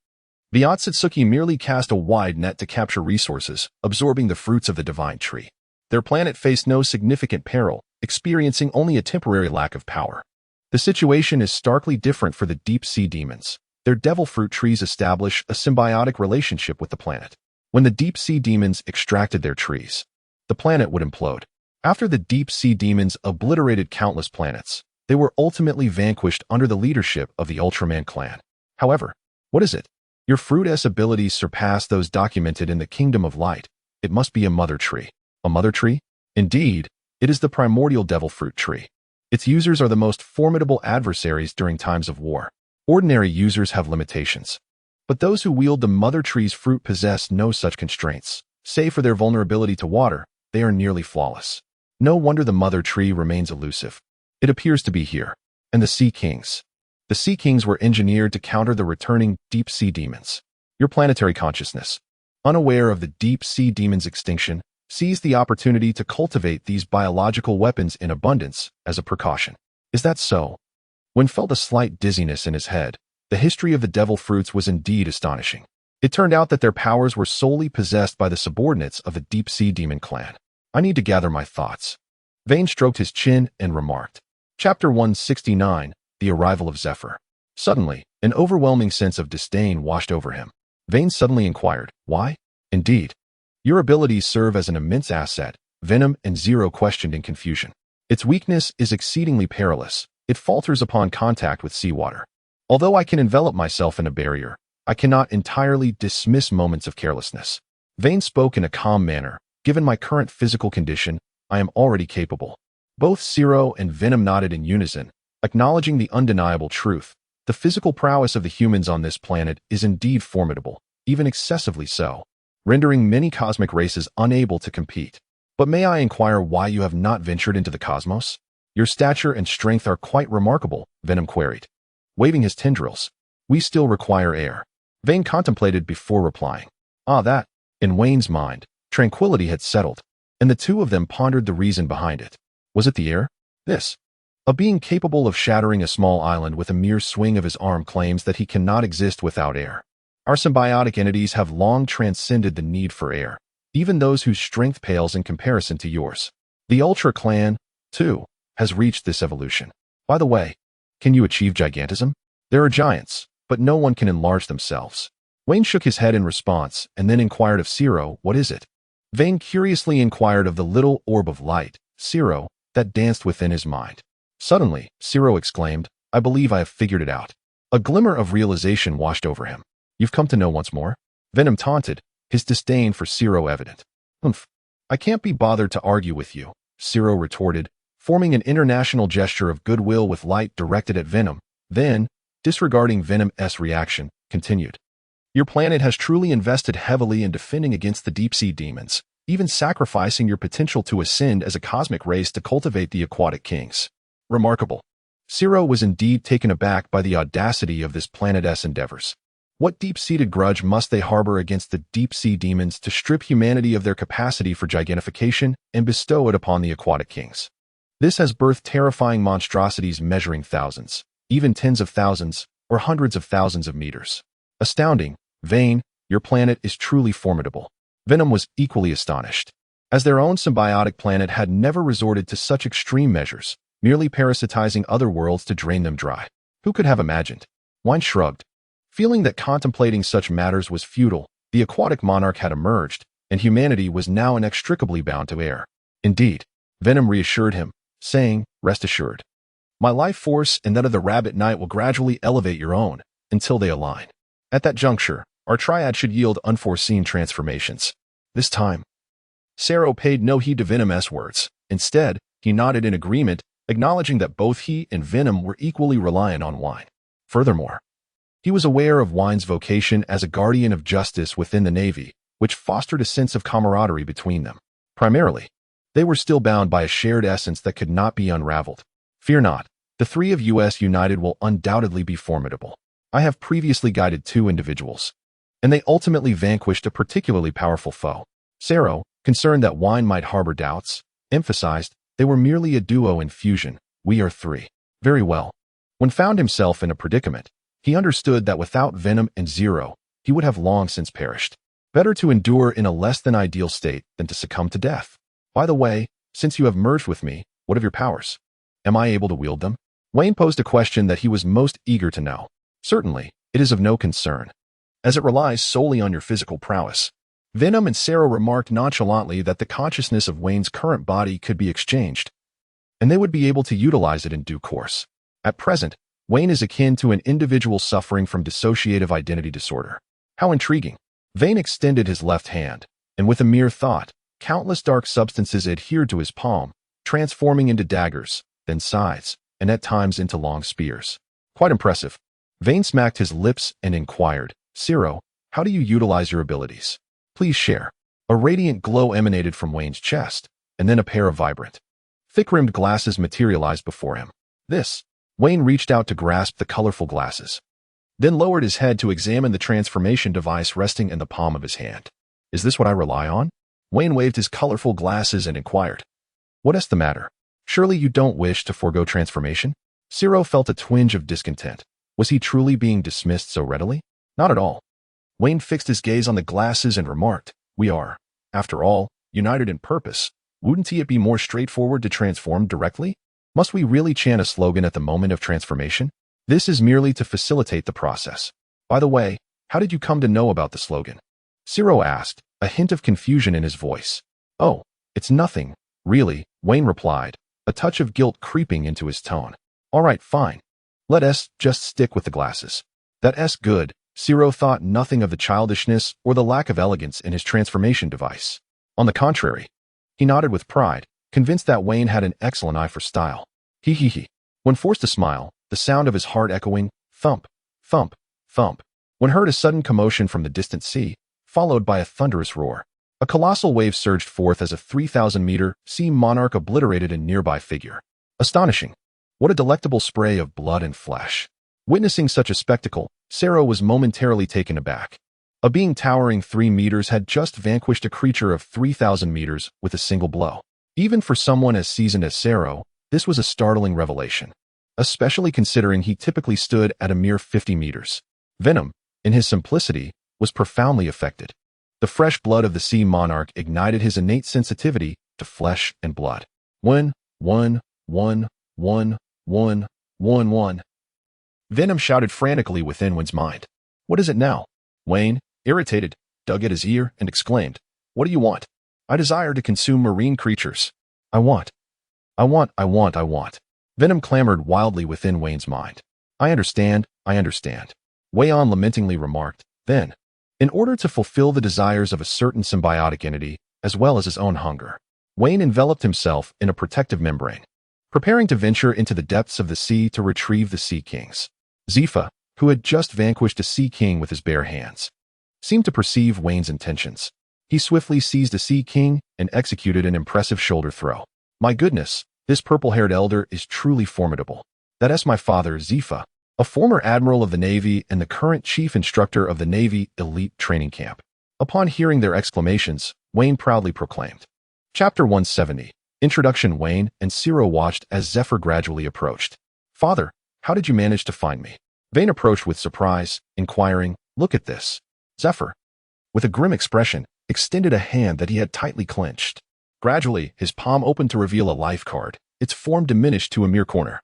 The Otsutsuki merely cast a wide net to capture resources, absorbing the fruits of the divine tree. Their planet faced no significant peril, experiencing only a temporary lack of power. The situation is starkly different for the deep-sea demons. Their devil fruit trees establish a symbiotic relationship with the planet. When the deep-sea demons extracted their trees, the planet would implode. After the deep-sea demons obliterated countless planets, they were ultimately vanquished under the leadership of the Ultraman clan. However, what is it? Your fruit-S abilities surpass those documented in the Kingdom of Light. It must be a mother tree. A mother tree? Indeed, it is the primordial devil fruit tree. Its users are the most formidable adversaries during times of war. Ordinary users have limitations, but those who wield the mother tree's fruit possess no such constraints. Save for their vulnerability to water, they are nearly flawless. No wonder the mother tree remains elusive. It appears to be here. And the Sea Kings. The Sea Kings were engineered to counter the returning deep-sea demons. Your planetary consciousness, unaware of the deep-sea demons' extinction, seized the opportunity to cultivate these biological weapons in abundance as a precaution. Is that so? When felt a slight dizziness in his head, the history of the devil fruits was indeed astonishing. It turned out that their powers were solely possessed by the subordinates of the deep-sea demon clan. I need to gather my thoughts. Vane stroked his chin and remarked. Chapter 169, The Arrival of Zephyr. Suddenly, an overwhelming sense of disdain washed over him. Vane suddenly inquired, why? Indeed. Your abilities serve as an immense asset, Venom and Zero questioned in confusion. Its weakness is exceedingly perilous. It falters upon contact with seawater. Although I can envelop myself in a barrier, I cannot entirely dismiss moments of carelessness. Vane spoke in a calm manner. Given my current physical condition, I am already capable. Both Zero and Venom nodded in unison, acknowledging the undeniable truth. The physical prowess of the humans on this planet is indeed formidable, even excessively so, rendering many cosmic races unable to compete. But may I inquire why you have not ventured into the cosmos? Your stature and strength are quite remarkable, Venom queried, waving his tendrils. We still require air. Vane contemplated before replying. That. In Wayne's mind, tranquility had settled, and the two of them pondered the reason behind it. Was it the air? This. A being capable of shattering a small island with a mere swing of his arm claims that he cannot exist without air. Our symbiotic entities have long transcended the need for air, even those whose strength pales in comparison to yours. The Ultra clan, too, has reached this evolution. By the way, can you achieve gigantism? There are giants, but no one can enlarge themselves. Wayne shook his head in response and then inquired of Zero, what is it? Vane curiously inquired of the little orb of light, Zero, that danced within his mind. Suddenly, Zero exclaimed, I believe I have figured it out. A glimmer of realization washed over him. You've come to know once more? Venom taunted, his disdain for Zero evident. Humph. I can't be bothered to argue with you, Zero retorted, forming an international gesture of goodwill with light directed at Venom. Then, disregarding Venom's reaction, continued. Your planet has truly invested heavily in defending against the deep-sea demons, even sacrificing your potential to ascend as a cosmic race to cultivate the aquatic kings. Remarkable. Zero was indeed taken aback by the audacity of this planet's endeavors. What deep-seated grudge must they harbor against the deep-sea demons to strip humanity of their capacity for gigantfication and bestow it upon the aquatic kings? This has birthed terrifying monstrosities measuring thousands, even tens of thousands, or hundreds of thousands of meters. Astounding, Vane, your planet is truly formidable. Venom was equally astonished, as their own symbiotic planet had never resorted to such extreme measures, merely parasitizing other worlds to drain them dry. Who could have imagined? Wayne shrugged. Feeling that contemplating such matters was futile, the aquatic monarch had emerged, and humanity was now inextricably bound to air. Indeed, Venom reassured him, saying, rest assured. My life force and that of the Rabbit Knight will gradually elevate your own, until they align. At that juncture, our triad should yield unforeseen transformations. This time, Zero paid no heed to Venom's words. Instead, he nodded in agreement, acknowledging that both he and Venom were equally reliant on Wayne. Furthermore, he was aware of Wayne's vocation as a guardian of justice within the Navy, which fostered a sense of camaraderie between them. Primarily, they were still bound by a shared essence that could not be unraveled. Fear not, the three of us united will undoubtedly be formidable. I have previously guided two individuals. and they ultimately vanquished a particularly powerful foe. Sero, concerned that Wine might harbor doubts, emphasized, they were merely a duo in fusion. We are three. Very well. When found himself in a predicament, he understood that without Venom and Zero, he would have long since perished. Better to endure in a less than ideal state than to succumb to death. By the way, since you have merged with me, what of your powers? Am I able to wield them? Wayne posed a question that he was most eager to know. Certainly, it is of no concern, as it relies solely on your physical prowess. Venom and Sero remarked nonchalantly that the consciousness of Wayne's current body could be exchanged, and they would be able to utilize it in due course. At present, Wayne is akin to an individual suffering from dissociative identity disorder. How intriguing. Vane extended his left hand, and with a mere thought, countless dark substances adhered to his palm, transforming into daggers, then scythes, and at times into long spears. Quite impressive. Vane smacked his lips and inquired, Sero, how do you utilize your abilities? Please share. A radiant glow emanated from Wayne's chest, and then a pair of vibrant, thick-rimmed glasses materialized before him. Wayne reached out to grasp the colorful glasses, then lowered his head to examine the transformation device resting in the palm of his hand. Is this what I rely on? Wayne waved his colorful glasses and inquired. What is the matter? Surely you don't wish to forego transformation? Sero felt a twinge of discontent. Was he truly being dismissed so readily? Not at all. Wayne fixed his gaze on the glasses and remarked, we are, after all, united in purpose. Wouldn't it be more straightforward to transform directly? Must we really chant a slogan at the moment of transformation? This is merely to facilitate the process. By the way, how did you come to know about the slogan? Sero asked, a hint of confusion in his voice. Oh, it's nothing, really, Wayne replied, a touch of guilt creeping into his tone. All right, fine. Let us just stick with the glasses. That's good. Sero thought nothing of the childishness or the lack of elegance in his transformation device. On the contrary, he nodded with pride, convinced that Wayne had an excellent eye for style. He. When forced to smile, the sound of his heart echoing, thump, thump, thump, when heard a sudden commotion from the distant sea, followed by a thunderous roar. A colossal wave surged forth as a 3,000-meter sea monarch obliterated a nearby figure. Astonishing. What a delectable spray of blood and flesh. Witnessing such a spectacle, Sero was momentarily taken aback. A being towering 3 meters had just vanquished a creature of 3,000 meters with a single blow. Even for someone as seasoned as Sero, this was a startling revelation, especially considering he typically stood at a mere 50 meters. Venom, in his simplicity, was profoundly affected. The fresh blood of the sea monarch ignited his innate sensitivity to flesh and blood. One. Venom shouted frantically within Wayne's mind. What is it now? Wayne, irritated, dug at his ear and exclaimed, What do you want? I desire to consume marine creatures. I want. Venom clamored wildly within Wayne's mind. I understand. Wayon lamentingly remarked. Then, in order to fulfill the desires of a certain symbiotic entity, as well as his own hunger, Wayne enveloped himself in a protective membrane, preparing to venture into the depths of the sea to retrieve the Sea Kings. Zifa, who had just vanquished a Sea King with his bare hands, seemed to perceive Wayne's intentions. He swiftly seized a Sea King and executed an impressive shoulder throw. My goodness, this purple-haired elder is truly formidable. That is my father, Zifa, a former admiral of the Navy and the current chief instructor of the Navy elite training camp. Upon hearing their exclamations, Wayne proudly proclaimed. Chapter 170. Introduction. Wayne and Sero watched as Zephyr gradually approached. Father, how did you manage to find me? Vane approached with surprise, inquiring, Look at this. Zephyr, with a grim expression, extended a hand that he had tightly clenched. Gradually, his palm opened to reveal a life card, its form diminished to a mere corner,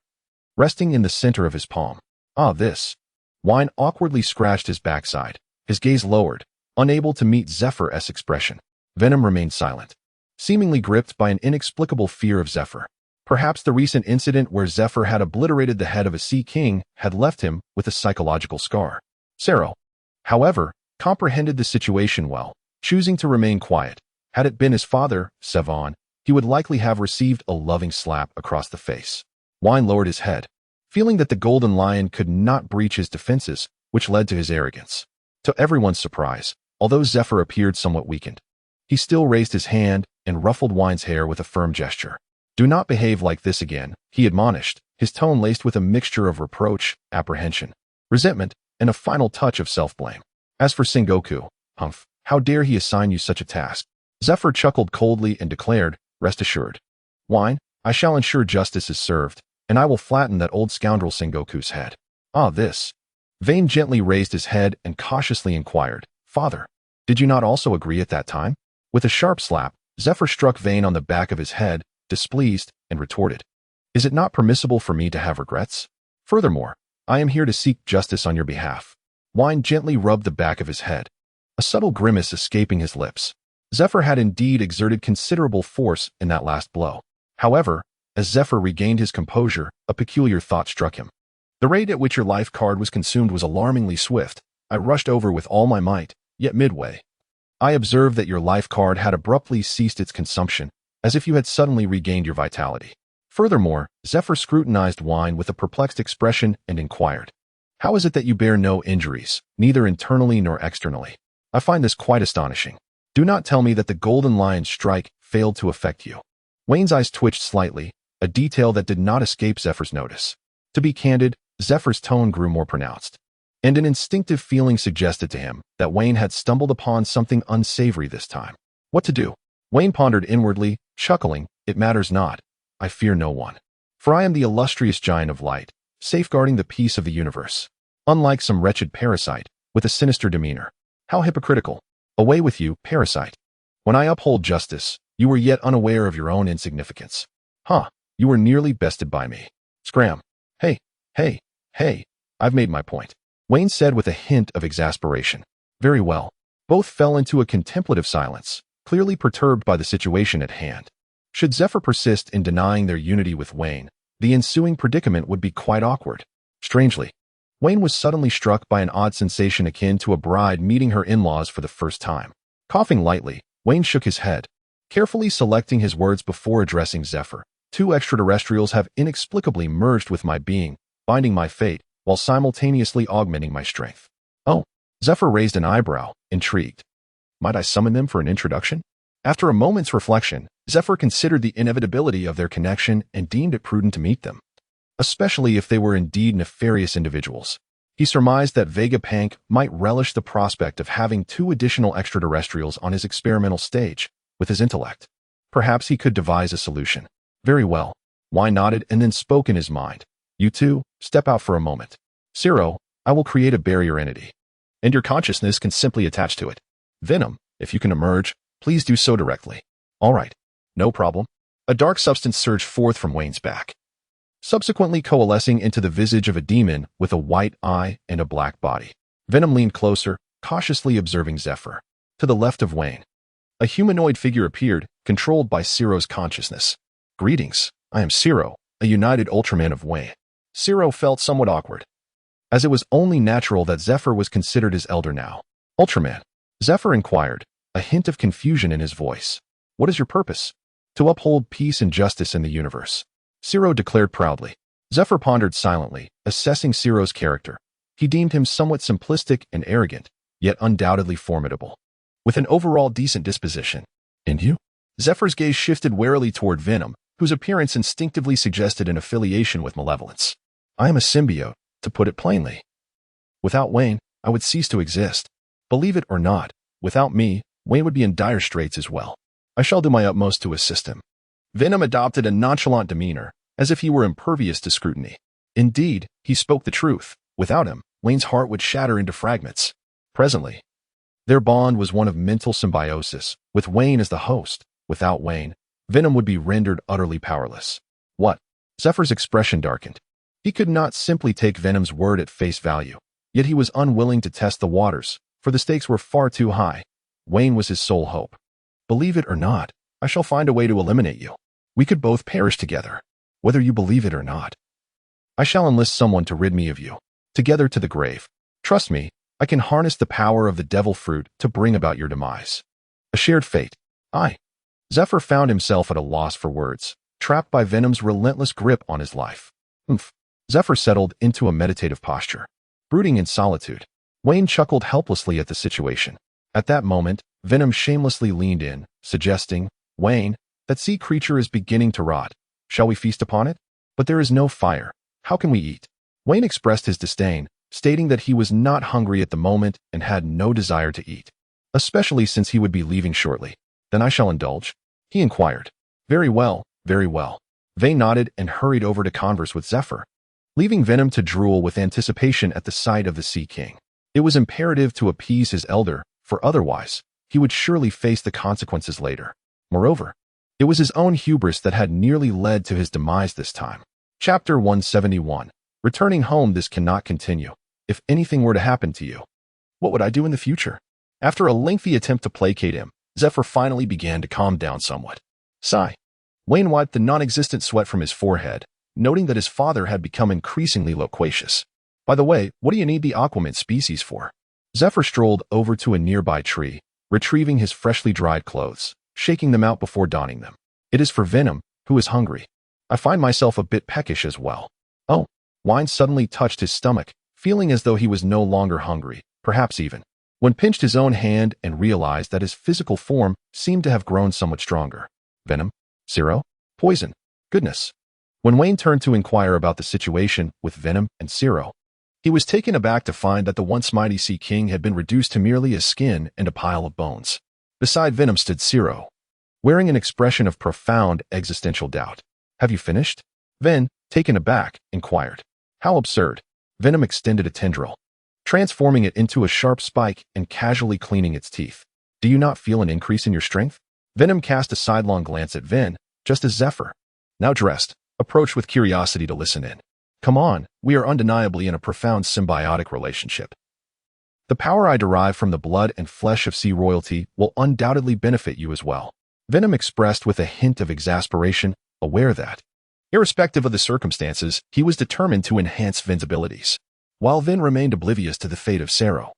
resting in the center of his palm. Ah, this. Wayne awkwardly scratched his backside, his gaze lowered, unable to meet Zephyr's expression. Venom remained silent, seemingly gripped by an inexplicable fear of Zephyr. Perhaps the recent incident where Zephyr had obliterated the head of a Sea King had left him with a psychological scar. Sero, however, comprehended the situation well, choosing to remain quiet. Had it been his father, Sevon, he would likely have received a loving slap across the face. Wayne lowered his head, feeling that the golden lion could not breach his defenses, which led to his arrogance. To everyone's surprise, although Zephyr appeared somewhat weakened, he still raised his hand and ruffled Wayne's hair with a firm gesture. Do not behave like this again, he admonished, his tone laced with a mixture of reproach, apprehension, resentment, and a final touch of self-blame. As for Sengoku, humph, how dare he assign you such a task? Zephyr chuckled coldly and declared, rest assured. Wine, I shall ensure justice is served, and I will flatten that old scoundrel Sengoku's head. Ah, this. Vane gently raised his head and cautiously inquired, Father, did you not also agree at that time? With a sharp slap, Zephyr struck Vane on the back of his head, displeased, and retorted, is it not permissible for me to have regrets? Furthermore, I am here to seek justice on your behalf. Wine gently rubbed the back of his head, a subtle grimace escaping his lips. Zephyr had indeed exerted considerable force in that last blow. However, as Zephyr regained his composure, a peculiar thought struck him. The rate at which your life card was consumed was alarmingly swift. I rushed over with all my might, yet midway, I observed that your life card had abruptly ceased its consumption, as if you had suddenly regained your vitality. Furthermore, Zephyr scrutinized Wine with a perplexed expression and inquired, how is it that you bear no injuries, neither internally nor externally? I find this quite astonishing. Do not tell me that the Golden Lion's strike failed to affect you. Wayne's eyes twitched slightly, a detail that did not escape Zephyr's notice. To be candid, Zephyr's tone grew more pronounced, and an instinctive feeling suggested to him that Wayne had stumbled upon something unsavory this time. What to do? Wayne pondered inwardly, chuckling, it matters not. I fear no one. For I am the illustrious giant of light, safeguarding the peace of the universe. Unlike some wretched parasite, with a sinister demeanor. How hypocritical. Away with you, parasite. When I uphold justice, you were yet unaware of your own insignificance. Huh, you were nearly bested by me. Scram. Hey, I've made my point. Wayne said with a hint of exasperation. Very well. Both fell into a contemplative silence, clearly perturbed by the situation at hand. Should Zephyr persist in denying their unity with Wayne, the ensuing predicament would be quite awkward. Strangely, Wayne was suddenly struck by an odd sensation akin to a bride meeting her in-laws for the first time. Coughing lightly, Wayne shook his head, carefully selecting his words before addressing Zephyr. Two extraterrestrials have inexplicably merged with my being, binding my fate, while simultaneously augmenting my strength. Oh, Zephyr raised an eyebrow, intrigued. Might I summon them for an introduction? After a moment's reflection, Zephyr considered the inevitability of their connection and deemed it prudent to meet them, especially if they were indeed nefarious individuals. He surmised that Vegapunk might relish the prospect of having two additional extraterrestrials on his experimental stage, with his intellect. Perhaps he could devise a solution. Very well. Wine nodded and then spoke in his mind. You two, step out for a moment. Zero, I will create a barrier entity, and your consciousness can simply attach to it. Venom, if you can emerge, please do so directly. All right. No problem. A dark substance surged forth from Wayne's back, subsequently coalescing into the visage of a demon with a white eye and a black body. Venom leaned closer, cautiously observing Zephyr. To the left of Wayne, a humanoid figure appeared, controlled by Zero's consciousness. Greetings, I am Zero, a united Ultraman of Wayne. Zero felt somewhat awkward, as it was only natural that Zephyr was considered his elder now. Ultraman, Zephyr inquired, a hint of confusion in his voice. What is your purpose? To uphold peace and justice in the universe, Zero declared proudly. Zephyr pondered silently, assessing Zero's character. He deemed him somewhat simplistic and arrogant, yet undoubtedly formidable, with an overall decent disposition. And you? Zephyr's gaze shifted warily toward Venom, whose appearance instinctively suggested an affiliation with malevolence. I am a symbiote, to put it plainly. Without Wayne, I would cease to exist. Believe it or not, without me, Wayne would be in dire straits as well. I shall do my utmost to assist him. Venom adopted a nonchalant demeanor, as if he were impervious to scrutiny. Indeed, he spoke the truth. Without him, Wayne's heart would shatter into fragments. Presently, their bond was one of mental symbiosis, with Wayne as the host. Without Wayne, Venom would be rendered utterly powerless. What? Zephyr's expression darkened. He could not simply take Venom's word at face value, yet he was unwilling to test the waters, for the stakes were far too high. Wayne was his sole hope. Believe it or not, I shall find a way to eliminate you. We could both perish together, whether you believe it or not. I shall enlist someone to rid me of you, together to the grave. Trust me, I can harness the power of the devil fruit to bring about your demise. A shared fate. Zephyr found himself at a loss for words, trapped by Venom's relentless grip on his life. Zephyr settled into a meditative posture, brooding in solitude. Wayne chuckled helplessly at the situation. At that moment, Venom shamelessly leaned in, suggesting, Wayne, that sea creature is beginning to rot. Shall we feast upon it? But there is no fire. How can we eat? Wayne expressed his disdain, stating that he was not hungry at the moment and had no desire to eat, especially since he would be leaving shortly. Then I shall indulge? He inquired. Very well, very well. Vane nodded and hurried over to converse with Zephyr, leaving Venom to drool with anticipation at the sight of the Sea King. It was imperative to appease his elder, for otherwise, he would surely face the consequences later. Moreover, it was his own hubris that had nearly led to his demise this time. Chapter 171. Returning home. This cannot continue. If anything were to happen to you, what would I do in the future? After a lengthy attempt to placate him, Zephyr finally began to calm down somewhat. Sigh. Wayne wiped the non-existent sweat from his forehead, noting that his father had become increasingly loquacious. By the way, what do you need the aquamint species for? Zephyr strolled over to a nearby tree, retrieving his freshly dried clothes, shaking them out before donning them. It is for Venom, who is hungry. I find myself a bit peckish as well. Oh, wine suddenly touched his stomach, feeling as though he was no longer hungry, perhaps even, when pinched his own hand and realized that his physical form seemed to have grown somewhat stronger. Venom? Zero? Poison? Goodness. When Wayne turned to inquire about the situation with Venom and Zero, he was taken aback to find that the once mighty Sea King had been reduced to merely a skin and a pile of bones. Beside Venom stood Zero, wearing an expression of profound existential doubt. Have you finished? Ven, taken aback, inquired. How absurd. Venom extended a tendril, transforming it into a sharp spike and casually cleaning its teeth. Do you not feel an increase in your strength? Venom cast a sidelong glance at Ven, just as Zephyr, now dressed, approached with curiosity to listen in. Come on, we are undeniably in a profound symbiotic relationship. The power I derive from the blood and flesh of sea royalty will undoubtedly benefit you as well. Venom expressed with a hint of exasperation, aware that, irrespective of the circumstances, he was determined to enhance Ven's abilities. While Ven remained oblivious to the fate of Zero,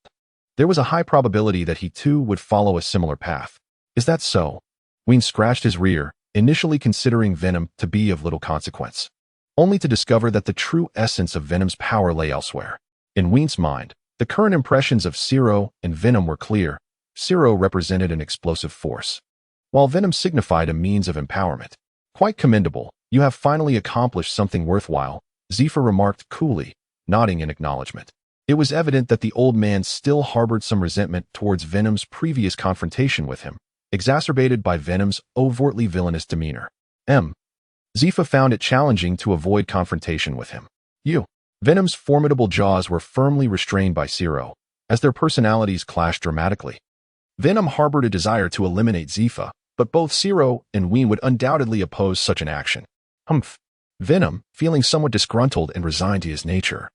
there was a high probability that he too would follow a similar path. Is that so? Wayne scratched his rear, initially considering Venom to be of little consequence, only to discover that the true essence of Venom's power lay elsewhere. In Wayne's mind, the current impressions of Zero and Venom were clear. Zero represented an explosive force, while Venom signified a means of empowerment. Quite commendable. You have finally accomplished something worthwhile, Zephyr remarked coolly, nodding in acknowledgement. It was evident that the old man still harbored some resentment towards Venom's previous confrontation with him, exacerbated by Venom's overtly villainous demeanor. Zephyr found it challenging to avoid confrontation with him. Venom's formidable jaws were firmly restrained by Zero, as their personalities clashed dramatically. Venom harbored a desire to eliminate Zephyr, but both Zero and Wayne would undoubtedly oppose such an action. Venom, feeling somewhat disgruntled and resigned to his nature,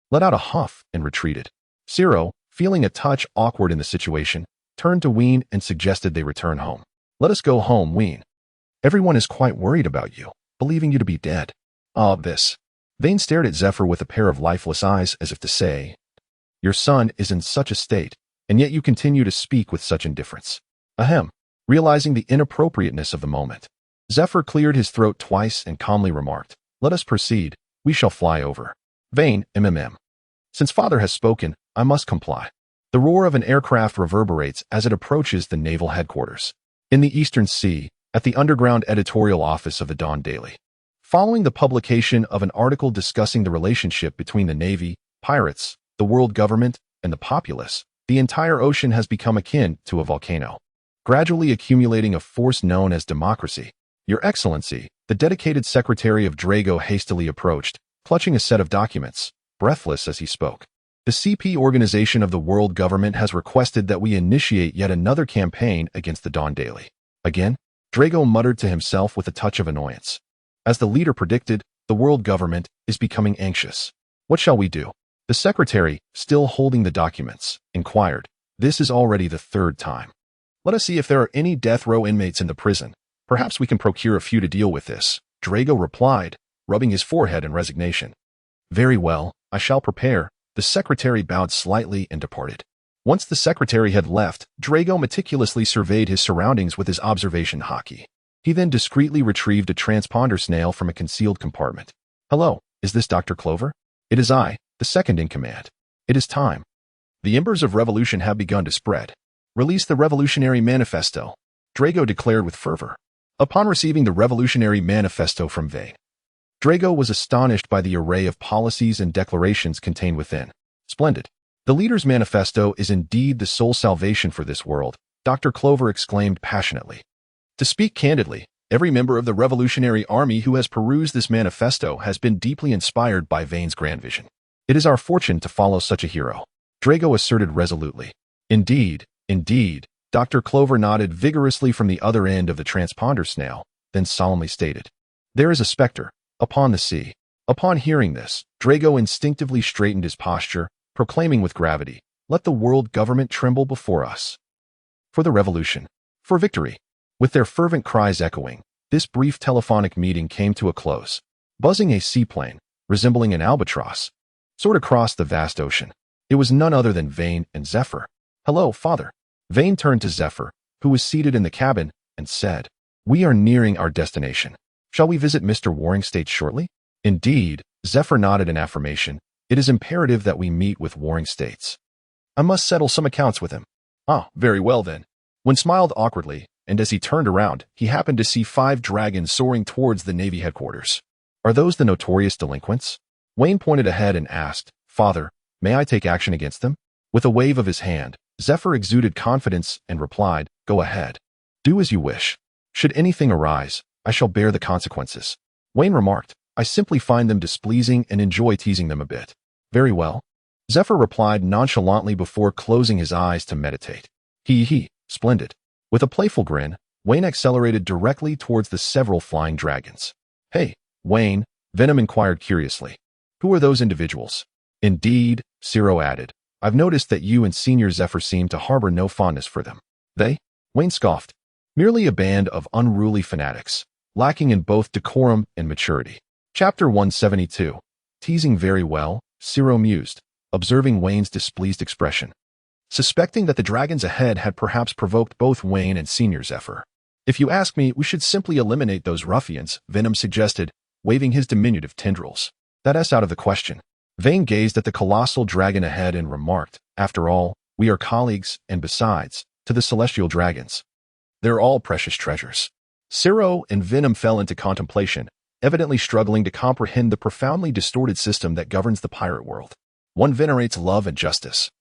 let out a huff and retreated. Zero, feeling a touch awkward in the situation, turned to Wayne and suggested they return home. Let us go home, Wayne. Everyone is quite worried about you, believing you to be dead. This. Vane stared at Zephyr with a pair of lifeless eyes as if to say, your son is in such a state, and yet you continue to speak with such indifference. Realizing the inappropriateness of the moment, Zephyr cleared his throat twice and calmly remarked, let us proceed, we shall fly over. Vane, Since father has spoken, I must comply. The roar of an aircraft reverberates as it approaches the naval headquarters in the Eastern Sea, at the underground editorial office of the Dawn Daily. Following the publication of an article discussing the relationship between the Navy, pirates, the world government, and the populace, the entire ocean has become akin to a volcano, gradually accumulating a force known as democracy. Your Excellency, the dedicated secretary of Drago hastily approached, clutching a set of documents, breathless as he spoke. The CP organization of the world government has requested that we initiate yet another campaign against the Dawn Daily. Again? Drago muttered to himself with a touch of annoyance. As the leader predicted, the world government is becoming anxious. What shall we do? The secretary, still holding the documents, inquired. This is already the third time. Let us see if there are any death row inmates in the prison. Perhaps we can procure a few to deal with this, Drago replied, rubbing his forehead in resignation. Very well, I shall prepare. The secretary bowed slightly and departed. Once the secretary had left, Drago meticulously surveyed his surroundings with his observation hockey. He then discreetly retrieved a transponder snail from a concealed compartment. Hello, is this Dr. Clover? It is I, the second in command. It is time. The embers of revolution have begun to spread. Release the Revolutionary Manifesto, Drago declared with fervor. Upon receiving the Revolutionary Manifesto from Vane, Drago was astonished by the array of policies and declarations contained within. Splendid. The leader's manifesto is indeed the sole salvation for this world, Dr. Clover exclaimed passionately. To speak candidly, every member of the Revolutionary Army who has perused this manifesto has been deeply inspired by Vane's grand vision. It is our fortune to follow such a hero, Drago asserted resolutely. Indeed, indeed, Dr. Clover nodded vigorously from the other end of the transponder snail, then solemnly stated, "There is a specter, upon the sea." Upon hearing this, Drago instinctively straightened his posture, proclaiming with gravity, "Let the world government tremble before us." For the revolution. For victory. With their fervent cries echoing, this brief telephonic meeting came to a close. Buzzing a seaplane, resembling an albatross, soared across the vast ocean. It was none other than Vane and Zephyr. "Hello, father." Vane turned to Zephyr, who was seated in the cabin, and said, "We are nearing our destination. Shall we visit Mr. Warring States shortly?" "Indeed," Zephyr nodded in affirmation. "It is imperative that we meet with Warring States. I must settle some accounts with him." "Ah, very well then." Wayne smiled awkwardly, and as he turned around, he happened to see 5 dragons soaring towards the Navy headquarters. "Are those the notorious delinquents?" Wayne pointed ahead and asked, "Father, may I take action against them?" With a wave of his hand, Zephyr exuded confidence and replied, "Go ahead. Do as you wish. Should anything arise, I shall bear the consequences." Wayne remarked, "I simply find them displeasing and enjoy teasing them a bit." "Very well." Zephyr replied nonchalantly before closing his eyes to meditate. He, splendid." With a playful grin, Wayne accelerated directly towards the several flying dragons. "Hey, Wayne," Venom inquired curiously. "Who are those individuals?" "Indeed," Ciro added. "I've noticed that you and Senior Zephyr seem to harbor no fondness for them." "They?" Wayne scoffed. "Merely a band of unruly fanatics, lacking in both decorum and maturity." Chapter 172. Teasing very well, Ciro mused, observing Wayne's displeased expression. Suspecting that the dragons ahead had perhaps provoked both Wayne and Senior Zephyr. "If you ask me, we should simply eliminate those ruffians," Venom suggested, waving his diminutive tendrils. "That's out of the question." Vane gazed at the colossal dragon ahead and remarked, "After all, we are colleagues, and besides, to the celestial dragons, they're all precious treasures." Ciro and Venom fell into contemplation, evidently struggling to comprehend the profoundly distorted system that governs the pirate world. One venerates love and justice,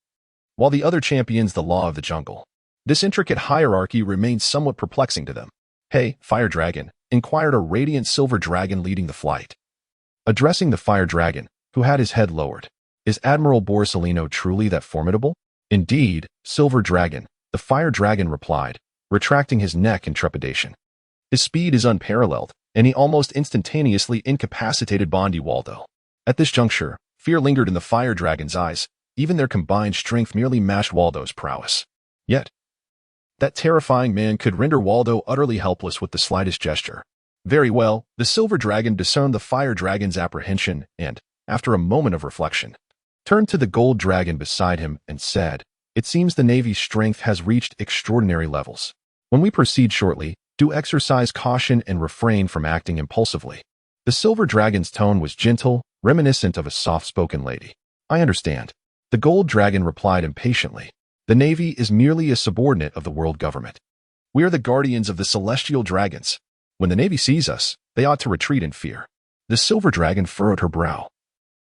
while the other champions the law of the jungle. This intricate hierarchy remains somewhat perplexing to them. "Hey, Fire Dragon," inquired a radiant silver dragon leading the flight. Addressing the Fire Dragon, who had his head lowered, "Is Admiral Borsalino truly that formidable?" "Indeed, Silver Dragon," the Fire Dragon replied, retracting his neck in trepidation. "His speed is unparalleled, and he almost instantaneously incapacitated Bondi Waldo." At this juncture, fear lingered in the Fire Dragon's eyes. Even their combined strength merely matched Waldo's prowess. Yet, that terrifying man could render Waldo utterly helpless with the slightest gesture. Very well, the Silver Dragon discerned the Fire Dragon's apprehension and, after a moment of reflection, turned to the Gold Dragon beside him and said, "It seems the Navy's strength has reached extraordinary levels. When we proceed shortly, do exercise caution and refrain from acting impulsively." The Silver Dragon's tone was gentle, reminiscent of a soft-spoken lady. "I understand." The Gold Dragon replied impatiently. "The Navy is merely a subordinate of the world government. We are the guardians of the celestial dragons. When the Navy sees us, they ought to retreat in fear." The Silver Dragon furrowed her brow.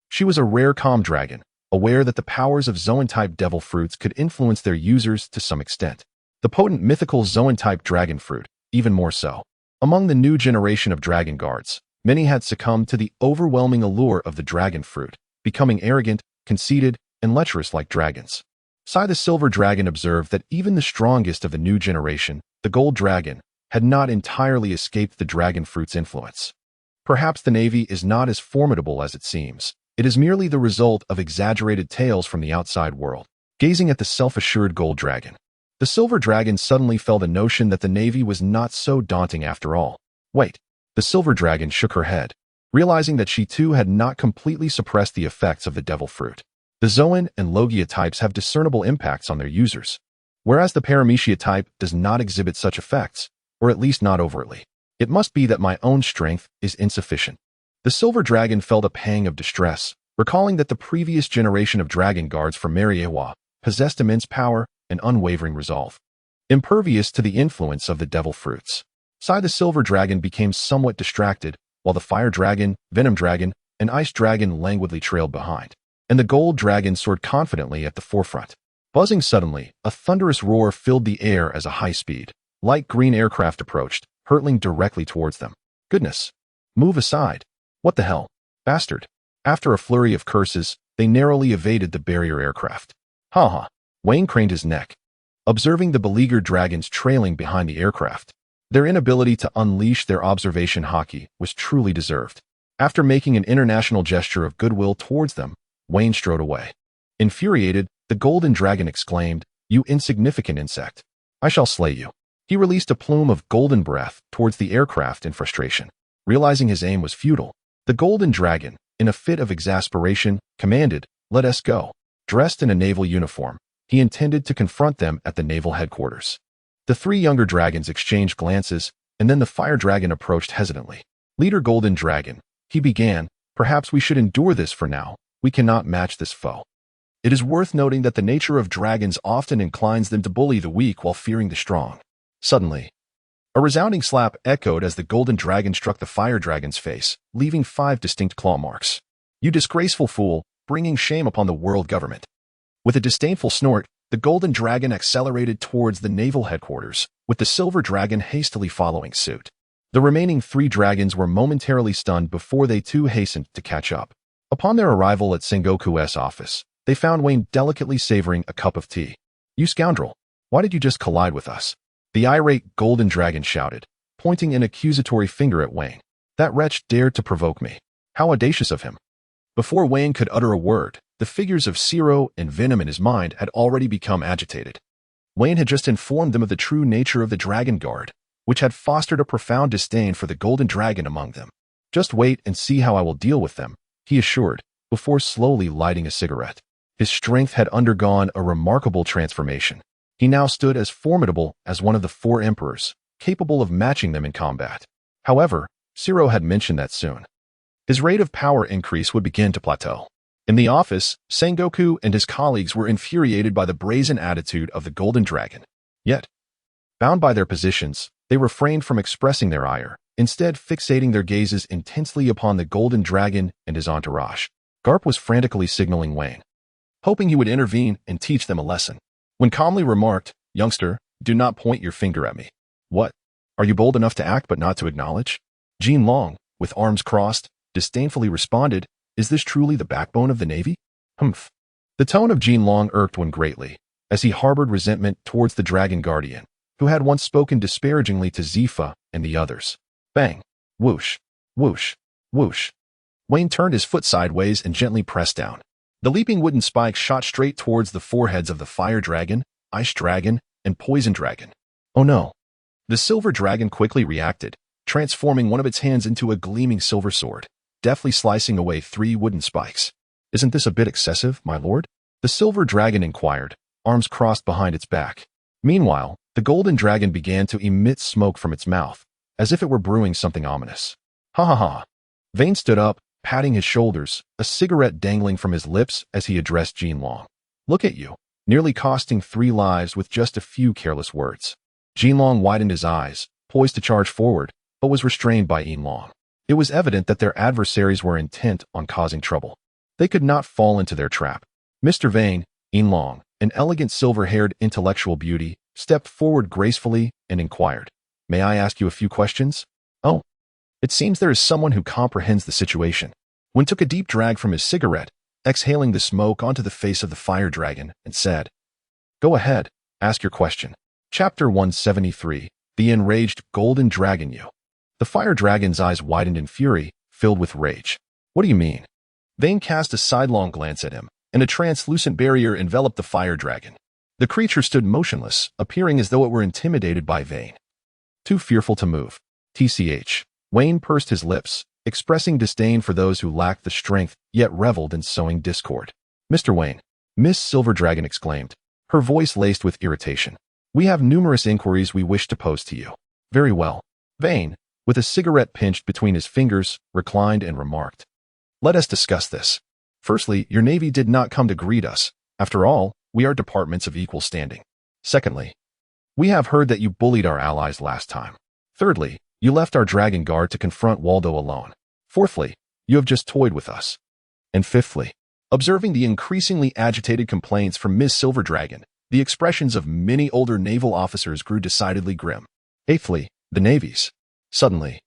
She was a rare calm dragon, aware that the powers of Zoan-type devil fruits could influence their users to some extent. The potent mythical Zoan-type dragon fruit, even more so. Among the new generation of dragon guards, many had succumbed to the overwhelming allure of the dragon fruit, becoming arrogant, conceited, and lecherous like dragons. Sai the Silver Dragon observed that even the strongest of the new generation, the Gold Dragon, had not entirely escaped the dragon fruit's influence. Perhaps the Navy is not as formidable as it seems. It is merely the result of exaggerated tales from the outside world. Gazing at the self-assured Gold Dragon, the Silver Dragon suddenly felt a notion that the Navy was not so daunting after all. "Wait." The Silver Dragon shook her head, realizing that she too had not completely suppressed the effects of the devil fruit. The Zoan and Logia types have discernible impacts on their users, whereas the Paramecia type does not exhibit such effects, or at least not overtly. It must be that my own strength is insufficient. The Silver Dragon felt a pang of distress, recalling that the previous generation of dragon guards from Mariewa possessed immense power and unwavering resolve, impervious to the influence of the devil fruits. Sai the Silver Dragon became somewhat distracted, while the Fire Dragon, Venom Dragon, and Ice Dragon languidly trailed behind. and the gold dragon soared confidently at the forefront. Buzzing suddenly, a thunderous roar filled the air as a high-speed, light green aircraft approached, hurtling directly towards them. Goodness! Move aside! What the hell? Bastard! After a flurry of curses, they narrowly evaded the barrier aircraft. Ha ha! Wayne craned his neck, observing the beleaguered dragons trailing behind the aircraft. Their inability to unleash their observation hockey was truly deserved. After making an international gesture of goodwill towards them, Wayne strode away. Infuriated, the golden dragon exclaimed, "You insignificant insect! I shall slay you." He released a plume of golden breath towards the aircraft in frustration. Realizing his aim was futile, the golden dragon, in a fit of exasperation, commanded, "Let us go." Dressed in a naval uniform, he intended to confront them at the naval headquarters. The three younger dragons exchanged glances, and then the fire dragon approached hesitantly. "Leader Golden Dragon," he began, "perhaps we should endure this for now. We cannot match this foe." It is worth noting that the nature of dragons often inclines them to bully the weak while fearing the strong. Suddenly, a resounding slap echoed as the golden dragon struck the fire dragon's face, leaving 5 distinct claw marks. "You disgraceful fool, bringing shame upon the world government." With a disdainful snort, the golden dragon accelerated towards the naval headquarters, with the silver dragon hastily following suit. The remaining 3 dragons were momentarily stunned before they too hastened to catch up. Upon their arrival at Sengoku's office, they found Wayne delicately savoring a cup of tea. "You scoundrel! Why did you just collide with us?" The irate golden dragon shouted, pointing an accusatory finger at Wayne. "That wretch dared to provoke me. How audacious of him!" Before Wayne could utter a word, the figures of Zero and Venom in his mind had already become agitated. Wayne had just informed them of the true nature of the Dragon Guard, which had fostered a profound disdain for the golden dragon among them. "Just wait and see how I will deal with them," he assured, before slowly lighting a cigarette. His strength had undergone a remarkable transformation. He now stood as formidable as one of the 4 emperors, capable of matching them in combat. However, Zero had mentioned that soon his rate of power increase would begin to plateau. In the office, Sengoku and his colleagues were infuriated by the brazen attitude of the golden dragon. Yet, bound by their positions, they refrained from expressing their ire, instead fixating their gazes intensely upon the golden dragon and his entourage. Garp was frantically signaling Wayne, hoping he would intervene and teach them a lesson, when calmly remarked, "Youngster, do not point your finger at me." "What? Are you bold enough to act but not to acknowledge?" Jean Long, with arms crossed, disdainfully responded, "Is this truly the backbone of the Navy?" Humph. The tone of Jean Long irked one greatly, as he harbored resentment towards the Dragon Guardian, who had once spoken disparagingly to Zifa and the others. Bang! Whoosh! Whoosh! Whoosh! Wayne turned his foot sideways and gently pressed down. The leaping wooden spikes shot straight towards the foreheads of the Fire Dragon, Ice Dragon, and Poison Dragon. Oh no! The Silver Dragon quickly reacted, transforming one of its hands into a gleaming silver sword, deftly slicing away 3 wooden spikes. "Isn't this a bit excessive, my lord?" the Silver Dragon inquired, arms crossed behind its back. Meanwhile, the Golden Dragon began to emit smoke from its mouth, as if it were brewing something ominous. "Ha ha ha!" Vane stood up, patting his shoulders, a cigarette dangling from his lips as he addressed Jean Long. "Look at you, nearly costing 3 lives with just a few careless words." Jean Long widened his eyes, poised to charge forward, but was restrained by Yin Long. It was evident that their adversaries were intent on causing trouble. They could not fall into their trap. Mr. Vane, Yin Long, an elegant silver-haired intellectual beauty, stepped forward gracefully and inquired, "May I ask you a few questions?" "Oh, it seems there is someone who comprehends the situation." Wynn took a deep drag from his cigarette, exhaling the smoke onto the face of the Fire Dragon, and said, "Go ahead, ask your question." Chapter 173, The Enraged Golden Dragon You. The Fire Dragon's eyes widened in fury, filled with rage. "What do you mean?" Vane cast a sidelong glance at him, and a translucent barrier enveloped the Fire Dragon. The creature stood motionless, appearing as though it were intimidated by Vane. Too fearful to move. TCH. Wayne pursed his lips, expressing disdain for those who lacked the strength, yet reveled in sowing discord. "Mr. Wayne," Miss Silver Dragon exclaimed, her voice laced with irritation, "we have numerous inquiries we wish to pose to you." "Very well." Vane, with a cigarette pinched between his fingers, reclined and remarked, "Let us discuss this. Firstly, your Navy did not come to greet us. After all, we are departments of equal standing. Secondly, we have heard that you bullied our allies last time. Thirdly, you left our Dragon Guard to confront Waldo alone. Fourthly, you have just toyed with us. And fifthly, Observing the increasingly agitated complaints from Miss Silver Dragon, the expressions of many older naval officers grew decidedly grim. Eighthly, the navies. Suddenly,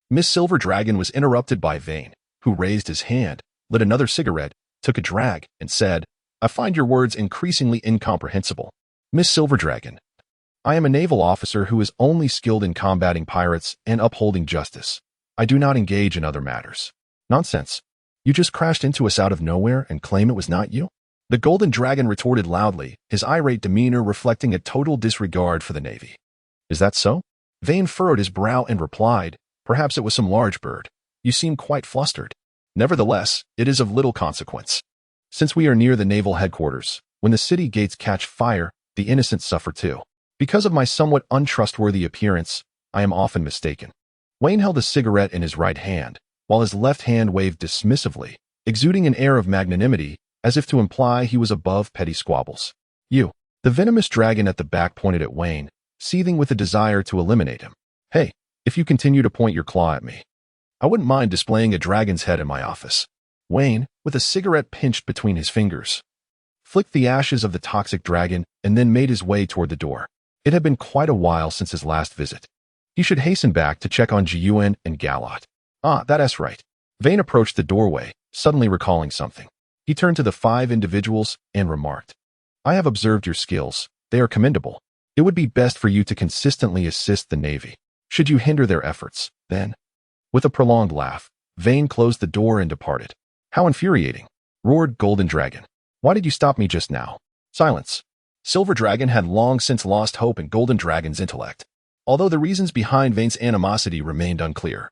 Miss Silver Dragon was interrupted by Vane, who raised his hand, lit another cigarette, took a drag, and said, "I find your words increasingly incomprehensible. Miss Silver Dragon, I am a naval officer who is only skilled in combating pirates and upholding justice. I do not engage in other matters." "Nonsense. You just crashed into us out of nowhere and claim it was not you?" The Golden Dragon retorted loudly, his irate demeanor reflecting a total disregard for the Navy. "Is that so?" Vane furrowed his brow and replied, "Perhaps it was some large bird. You seem quite flustered. Nevertheless, it is of little consequence. Since we are near the naval headquarters, when the city gates catch fire, the innocent suffer too. Because of my somewhat untrustworthy appearance, I am often mistaken." Wayne held a cigarette in his right hand, while his left hand waved dismissively, exuding an air of magnanimity, as if to imply he was above petty squabbles. "You." The venomous dragon at the back pointed at Wayne, seething with a desire to eliminate him. "Hey, if you continue to point your claw at me, I wouldn't mind displaying a dragon's head in my office." Wayne, with a cigarette pinched between his fingers, flicked the ashes of the toxic dragon and then made his way toward the door. It had been quite a while since his last visit. He should hasten back to check on Jiuan and Galot. "Ah, that's right." Vane approached the doorway, suddenly recalling something. He turned to the 5 individuals and remarked, "I have observed your skills. They are commendable. It would be best for you to consistently assist the Navy. Should you hinder their efforts, then—" With a prolonged laugh, Vane closed the door and departed. "How infuriating," roared Golden Dragon. "Why did you stop me just now?" Silence. Silver Dragon had long since lost hope in Golden Dragon's intellect, although the reasons behind Vane's animosity remained unclear.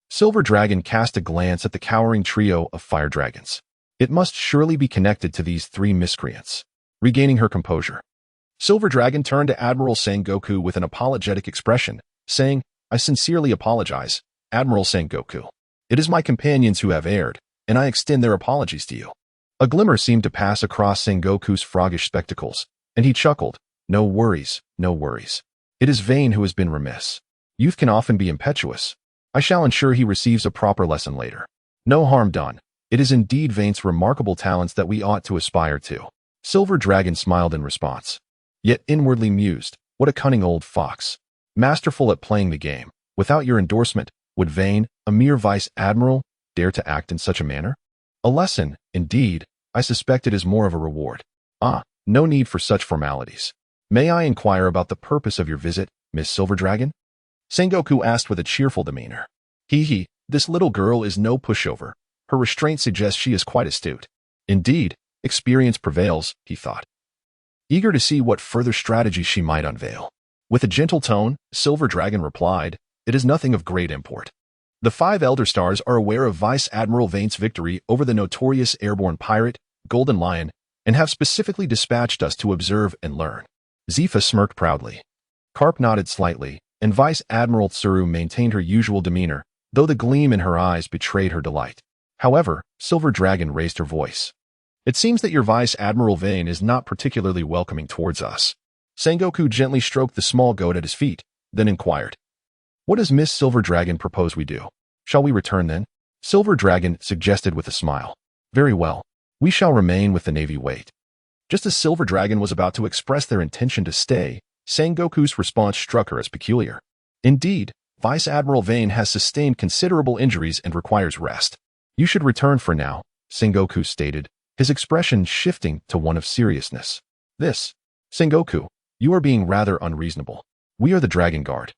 Silver Dragon cast a glance at the cowering trio of fire dragons. It must surely be connected to these 3 miscreants. Regaining her composure, Silver Dragon turned to Admiral Sengoku with an apologetic expression, saying, "I sincerely apologize, Admiral Sengoku. It is my companions who have erred, and I extend their apologies to you." A glimmer seemed to pass across Sengoku's froggish spectacles, and he chuckled, "No worries, no worries. It is Vane who has been remiss. Youth can often be impetuous. I shall ensure he receives a proper lesson later. No harm done. It is indeed Vane's remarkable talents that we ought to aspire to." Silver Dragon smiled in response, yet inwardly mused, "What a cunning old fox. Masterful at playing the game. Without your endorsement, would Vane, a mere vice admiral, dare to act in such a manner? A lesson, indeed. I suspect it is more of a reward. Ah, no need for such formalities. May I inquire about the purpose of your visit, Miss Silver Dragon?" Sengoku asked with a cheerful demeanor. He, this little girl is no pushover. Her restraint suggests she is quite astute. Indeed, experience prevails, he thought, eager to see what further strategy she might unveil. With a gentle tone, Silver Dragon replied, "It is nothing of great import. The 5 Elder Stars are aware of Vice Admiral Vane's victory over the notorious airborne pirate, Golden Lion, and have specifically dispatched us to observe and learn." Zifa smirked proudly. Karp nodded slightly, and Vice Admiral Tsuru maintained her usual demeanor, though the gleam in her eyes betrayed her delight. However, Silver Dragon raised her voice. "It seems that your Vice Admiral Vane is not particularly welcoming towards us." Sengoku gently stroked the small goat at his feet, then inquired, "What does Miss Silver Dragon propose we do? Shall we return then?" Silver Dragon suggested with a smile, "Very well. We shall remain with the Navy wait." Just as Silver Dragon was about to express their intention to stay, Sengoku's response struck her as peculiar. "Indeed, Vice Admiral Vane has sustained considerable injuries and requires rest. You should return for now," Sengoku stated, his expression shifting to one of seriousness. Sengoku, you are being rather unreasonable. We are the Dragon Guard,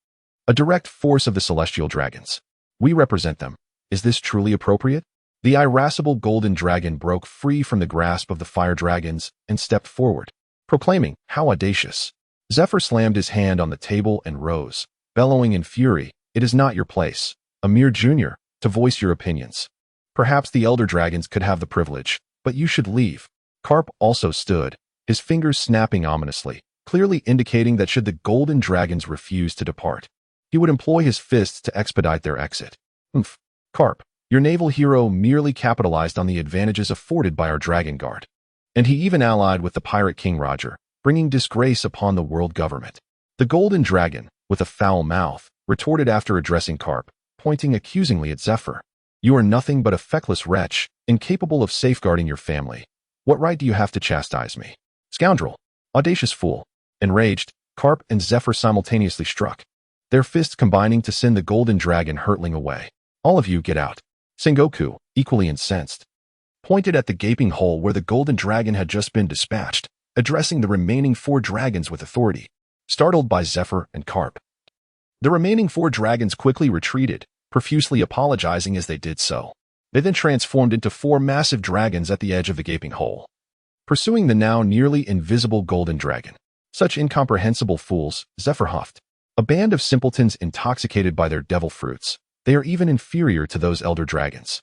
a direct force of the celestial dragons. We represent them. Is this truly appropriate?" The irascible Golden Dragon broke free from the grasp of the fire dragons and stepped forward, proclaiming, "How audacious." Zephyr slammed his hand on the table and rose, bellowing in fury, "It is not your place, a mere junior, to voice your opinions. Perhaps the Elder Dragons could have the privilege, but you should leave." Karp also stood, his fingers snapping ominously, clearly indicating that should the Golden Dragons refuse to depart, he would employ his fists to expedite their exit. Karp, your naval hero merely capitalized on the advantages afforded by our Dragon Guard. And he even allied with the pirate King Roger, bringing disgrace upon the world government. The Golden Dragon, with a foul mouth, retorted after addressing Karp, pointing accusingly at Zephyr. "You are nothing but a feckless wretch, incapable of safeguarding your family. What right do you have to chastise me? Scoundrel! Audacious fool! Enraged, Carp and Zephyr simultaneously struck, their fists combining to send the golden dragon hurtling away. All of you get out. Sengoku, equally incensed, pointed at the gaping hole where the golden dragon had just been dispatched, addressing the remaining 4 dragons with authority. Startled by Zephyr and Carp, the remaining 4 dragons quickly retreated, profusely apologizing as they did so. They then transformed into 4 massive dragons at the edge of the gaping hole, pursuing the now nearly invisible golden dragon. Such incomprehensible fools, Zephyr huffed. A band of simpletons intoxicated by their devil fruits. They are even inferior to those elder dragons.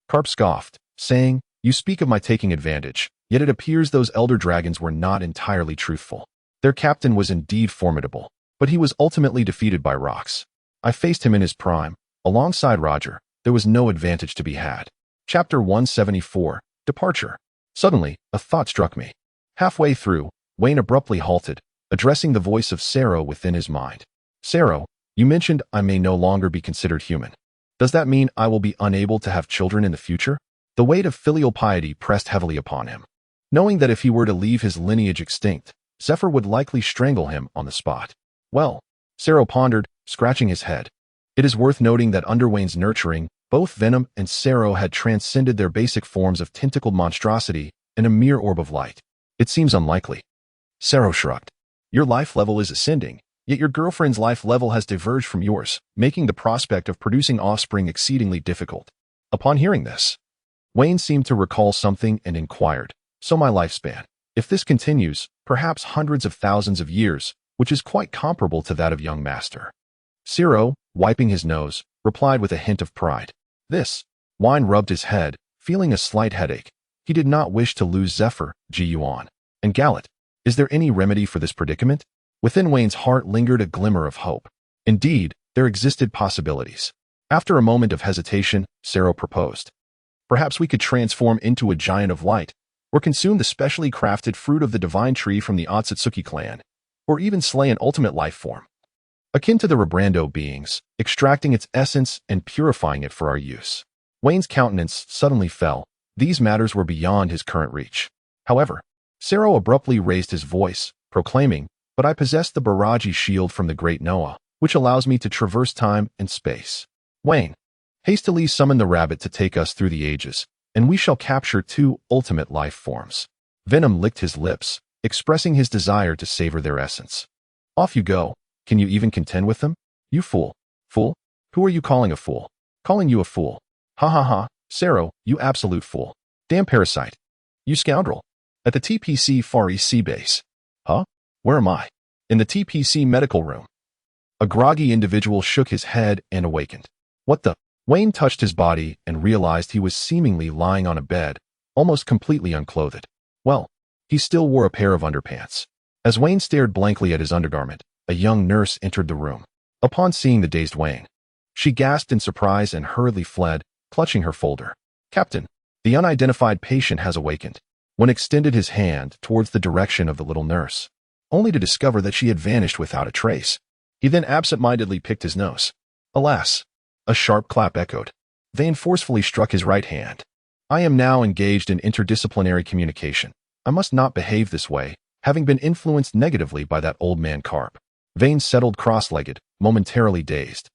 Carp scoffed, saying, "You speak of my taking advantage, yet it appears those elder dragons were not entirely truthful. Their captain was indeed formidable, but he was ultimately defeated by rocks. I faced him in his prime. Alongside Roger, there was no advantage to be had." Chapter 174, Departure. Suddenly, a thought struck me. Halfway through, Wayne abruptly halted, addressing the voice of Sero within his mind. "Sero, you mentioned I may no longer be considered human. Does that mean I will be unable to have children in the future?" The weight of filial piety pressed heavily upon him, knowing that if he were to leave his lineage extinct, Zephyr would likely strangle him on the spot. "Well," Sero pondered, scratching his head. It is worth noting that under Wayne's nurturing, both Venom and Sero had transcended their basic forms of tentacled monstrosity and a mere orb of light. "It seems unlikely." Sero shrugged. "Your life level is ascending, yet your girlfriend's life level has diverged from yours, making the prospect of producing offspring exceedingly difficult." Upon hearing this, Wayne seemed to recall something and inquired, "So my lifespan, if this continues, perhaps hundreds of thousands of years, which is quite comparable to that of young Master." Sero, wiping his nose, replied with a hint of pride. "This." Wayne rubbed his head, feeling a slight headache. He did not wish to lose Zephyr, Ji-Yuan, and Gallet. Is there any remedy for this predicament? Within Wayne's heart lingered a glimmer of hope. Indeed, there existed possibilities. After a moment of hesitation, Sero proposed, "Perhaps we could transform into a giant of light, or consume the specially crafted fruit of the divine tree from the Otsutsuki clan, or even slay an ultimate life form, akin to the Rebrando beings, extracting its essence and purifying it for our use." Wayne's countenance suddenly fell. These matters were beyond his current reach. However, Sero abruptly raised his voice, proclaiming, "But I possess the Baraji shield from the great Noah, which allows me to traverse time and space." Wayne, hastily summon the rabbit to take us through the ages, and we shall capture 2 ultimate life forms. Venom licked his lips, expressing his desire to savor their essence. "Off you go. Can you even contend with them? You fool." "Fool? Who are you calling a fool?" "Calling you a fool. Ha ha ha. Sero, you absolute fool. Damn parasite. You scoundrel. At the TPC Far East Sea Base." "Huh? Where am I?" "In the TPC medical room." A groggy individual shook his head and awakened. "What the?" Wayne touched his body and realized he was seemingly lying on a bed, almost completely unclothed. Well, he still wore a pair of underpants. As Wayne stared blankly at his undergarment, a young nurse entered the room. Upon seeing the dazed Wayne, she gasped in surprise and hurriedly fled, clutching her folder. "Captain, the unidentified patient has awakened." One extended his hand towards the direction of the little nurse, only to discover that she had vanished without a trace. He then absent-mindedly picked his nose. Alas! A sharp clap echoed. Vane forcefully struck his right hand. "I am now engaged in interdisciplinary communication. I must not behave this way, having been influenced negatively by that old man Carp." Vane settled cross-legged, momentarily dazed,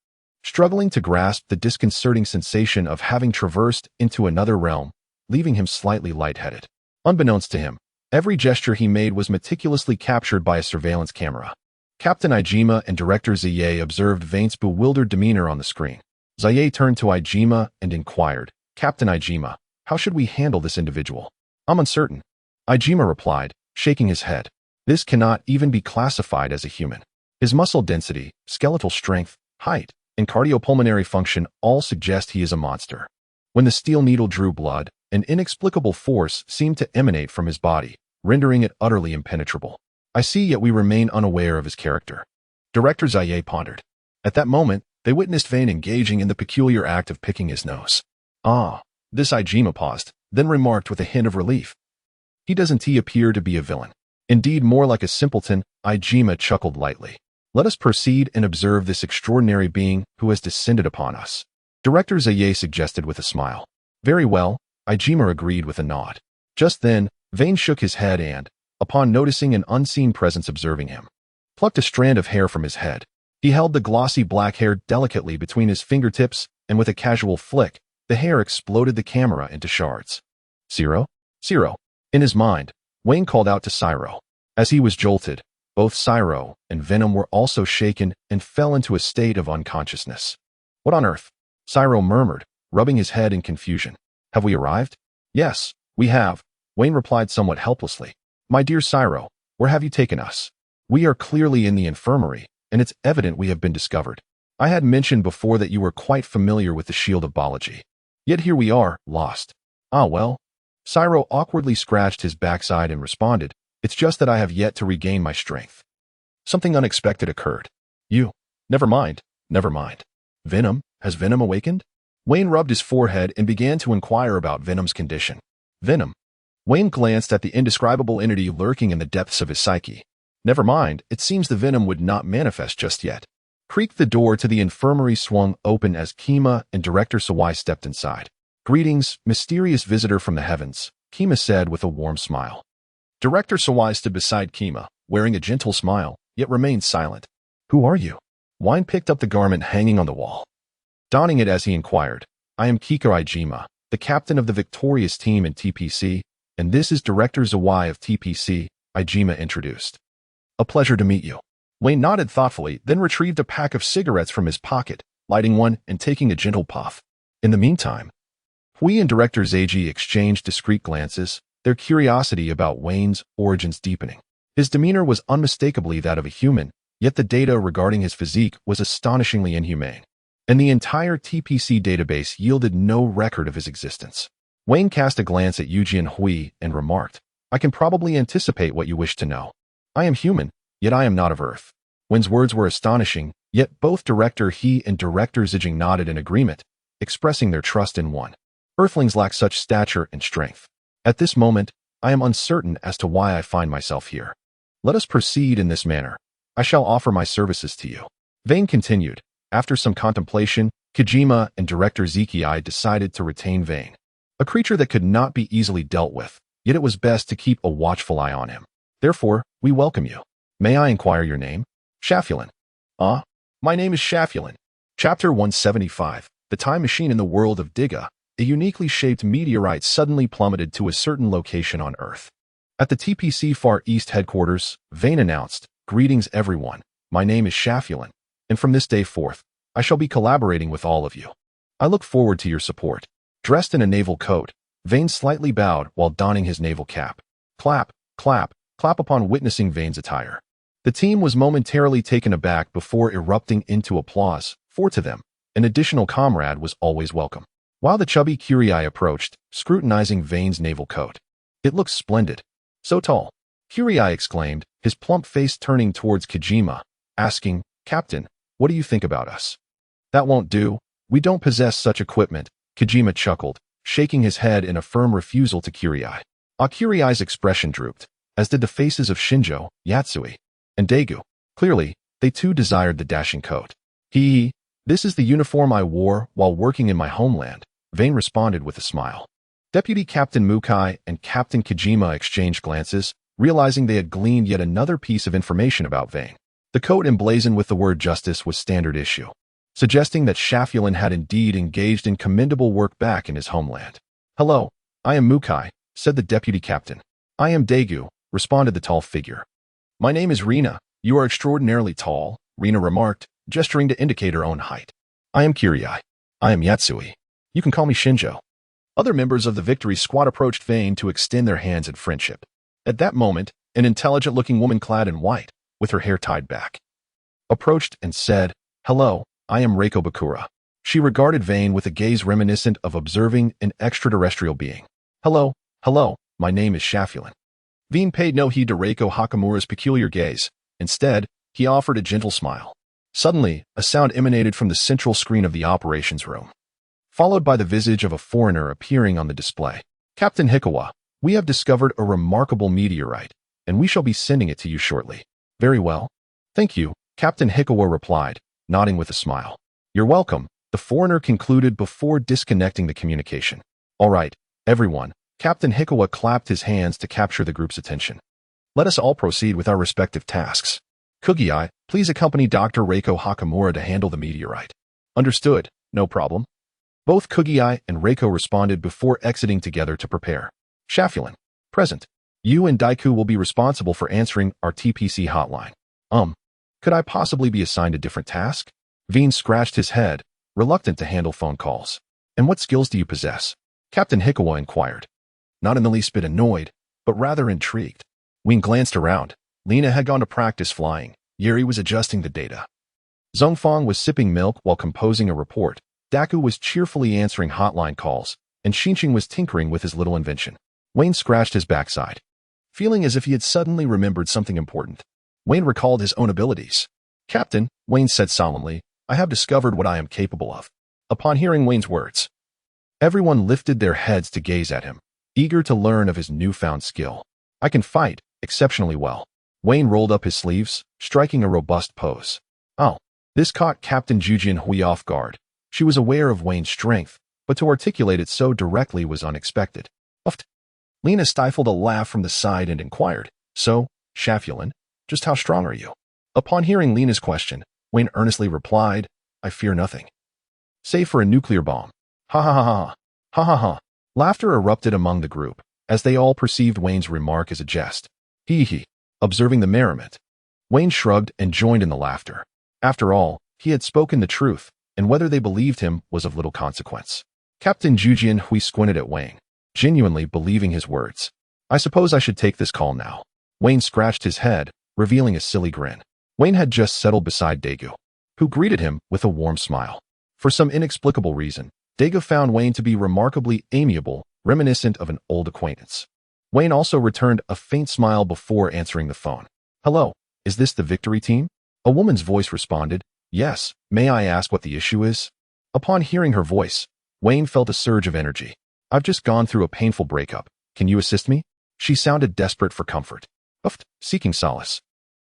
struggling to grasp the disconcerting sensation of having traversed into another realm, leaving him slightly lightheaded. Unbeknownst to him, every gesture he made was meticulously captured by a surveillance camera. Captain Ijima and Director Zaye observed Vane's bewildered demeanor on the screen. Zaye turned to Ijima and inquired, "Captain Ijima, how should we handle this individual?" "I'm uncertain," Ijima replied, shaking his head. "This cannot even be classified as a human. His muscle density, skeletal strength, height, and cardiopulmonary function all suggest he is a monster." When the steel needle drew blood, an inexplicable force seemed to emanate from his body, rendering it utterly impenetrable. "I see, yet we remain unaware of his character," Director Zaye pondered. At that moment, they witnessed Vane engaging in the peculiar act of picking his nose. "Ah." This Ijima paused, then remarked with a hint of relief, Doesn't he appear to be a villain? Indeed, more like a simpleton." Ijima chuckled lightly. "Let us proceed and observe this extraordinary being who has descended upon us," Director Zaye suggested with a smile. "Very well," Ijima agreed with a nod. Just then, Vane shook his head and, upon noticing an unseen presence observing him, plucked a strand of hair from his head. He held the glossy black hair delicately between his fingertips, and with a casual flick, the hair exploded the camera into shards. Ciro? Ciro. In his mind, Wayne called out to Ciro. As he was jolted, both Ciro and Venom were also shaken and fell into a state of unconsciousness. What on earth? Ciro murmured, rubbing his head in confusion. Have we arrived? Yes, we have, Wayne replied somewhat helplessly. My dear Ciro, where have you taken us? We are clearly in the infirmary, and it's evident we have been discovered. I had mentioned before that you were quite familiar with the shield of biology. Yet here we are, lost. Ah well. Ciro awkwardly scratched his backside and responded, it's just that I have yet to regain my strength. Something unexpected occurred. You. Never mind, never mind. Venom? Has Venom awakened? Wayne rubbed his forehead and began to inquire about Venom's condition. Venom? Wayne glanced at the indescribable entity lurking in the depths of his psyche. Never mind, it seems the Venom would not manifest just yet. Creaked the door to the infirmary swung open as Kima and Director Sawai stepped inside. Greetings, mysterious visitor from the heavens, Kima said with a warm smile. Director Sawai stood beside Kima, wearing a gentle smile, yet remained silent. Who are you? Wayne picked up the garment hanging on the wall. Donning it as he inquired, I am Kiko Ijima, the captain of the victorious team in TPC, and this is Director Sawai of TPC, Ijima introduced. A pleasure to meet you. Wayne nodded thoughtfully, then retrieved a pack of cigarettes from his pocket, lighting one and taking a gentle puff. In the meantime, Hui and Director Zeiji exchanged discreet glances, their curiosity about Wayne's origins deepening. His demeanor was unmistakably that of a human, yet the data regarding his physique was astonishingly inhumane, and the entire TPC database yielded no record of his existence. Wayne cast a glance at Yuji and Hui and remarked, I can probably anticipate what you wish to know. I am human, yet I am not of Earth. Wayne's words were astonishing, yet both Director He and Director Zijing nodded in agreement, expressing their trust in one. Earthlings lack such stature and strength. At this moment, I am uncertain as to why I find myself here. Let us proceed in this manner. I shall offer my services to you. Vane continued. After some contemplation, Kojima and Director Zeiki decided to retain Vane. A creature that could not be easily dealt with, yet it was best to keep a watchful eye on him. Therefore, we welcome you. May I inquire your name? Shafulin. Ah, my name is Shafulin. Chapter 175. The Time Machine in the World of Diga. A uniquely shaped meteorite suddenly plummeted to a certain location on Earth. At the TPC Far East headquarters, Vane announced, Greetings everyone, my name is Shafulin, and from this day forth, I shall be collaborating with all of you. I look forward to your support. Dressed in a naval coat, Vane slightly bowed while donning his naval cap. Clap, clap, clap upon witnessing Vane's attire. The team was momentarily taken aback before erupting into applause, for to them, an additional comrade was always welcome. While the chubby Kurii approached, scrutinizing Vane's naval coat. It looks splendid. So tall. Kurii exclaimed, his plump face turning towards Kojima, asking, Captain, what do you think about us? That won't do. We don't possess such equipment, Kojima chuckled, shaking his head in a firm refusal to Kurii. Kurii's expression drooped, as did the faces of Shinjo, Yatsui, and Daegu. Clearly, they too desired the dashing coat. This is the uniform I wore while working in my homeland, Vane responded with a smile. Deputy Captain Mukai and Captain Kojima exchanged glances, realizing they had gleaned yet another piece of information about Vane. The coat emblazoned with the word justice was standard issue, suggesting that Shafulin had indeed engaged in commendable work back in his homeland. Hello, I am Mukai, said the deputy captain. I am Daegu, responded the tall figure. My name is Rina. You are extraordinarily tall, Rina remarked, gesturing to indicate her own height. I am Kurii. I am Yatsui. You can call me Shinjo. Other members of the Victory Squad approached Vane to extend their hands in friendship. At that moment, an intelligent-looking woman clad in white, with her hair tied back, approached and said, Hello, I am Reiko Bakura. She regarded Vane with a gaze reminiscent of observing an extraterrestrial being. Hello, my name is Shafulin. Vane paid no heed to Reiko Hakamura's peculiar gaze. Instead, he offered a gentle smile. Suddenly, a sound emanated from the central screen of the operations room, followed by the visage of a foreigner appearing on the display. Captain Hikawa, we have discovered a remarkable meteorite, and we shall be sending it to you shortly. Very well. Thank you, Captain Hikawa replied, nodding with a smile. You're welcome, the foreigner concluded before disconnecting the communication. All right, Everyone, Captain Hikawa clapped his hands to capture the group's attention. Let us all proceed with our respective tasks. Kugi-ai, please accompany Dr. Reiko Hakamura to handle the meteorite. Understood, no problem. Both Kugi-ai and Reiko responded before exiting together to prepare. Shafulin, present. You and Daiku will be responsible for answering our TPC hotline. Could I possibly be assigned a different task? Veen scratched his head, reluctant to handle phone calls. And what skills do you possess? Captain Hikawa inquired. Not in the least bit annoyed, but rather intrigued. Ween glanced around. Lena had gone to practice flying. Yuri was adjusting the data. Zhongfang was sipping milk while composing a report. Daku was cheerfully answering hotline calls, and Xinqing was tinkering with his little invention. Wayne scratched his backside, feeling as if he had suddenly remembered something important. Wayne recalled his own abilities. Captain, Wayne said solemnly, I have discovered what I am capable of. Upon hearing Wayne's words, everyone lifted their heads to gaze at him, eager to learn of his newfound skill. I can fight exceptionally well. Wayne rolled up his sleeves, striking a robust pose. Oh, this caught Captain Jujian Hui off guard. She was aware of Wayne's strength, but to articulate it so directly was unexpected. Uft. Lena stifled a laugh from the side and inquired, So, Shafulin, just how strong are you? Upon hearing Lena's question, Wayne earnestly replied, I fear nothing. Save for a nuclear bomb. Ha ha ha ha. Ha ha ha. Laughter erupted among the group, as they all perceived Wayne's remark as a jest. Hee hee. Observing the merriment, Wayne shrugged and joined in the laughter. After all, he had spoken the truth, and whether they believed him was of little consequence. Captain Jujian Hui squinted at Wayne, genuinely believing his words. I suppose I should take this call now. Wayne scratched his head, revealing a silly grin. Wayne had just settled beside Daegu, who greeted him with a warm smile. For some inexplicable reason, Daegu found Wayne to be remarkably amiable, reminiscent of an old acquaintance. Wayne also returned a faint smile before answering the phone. Hello, is this the victory team? A woman's voice responded, Yes, may I ask what the issue is? Upon hearing her voice, Wayne felt a surge of energy. I've just gone through a painful breakup. Can you assist me? She sounded desperate for comfort. Uft, seeking solace.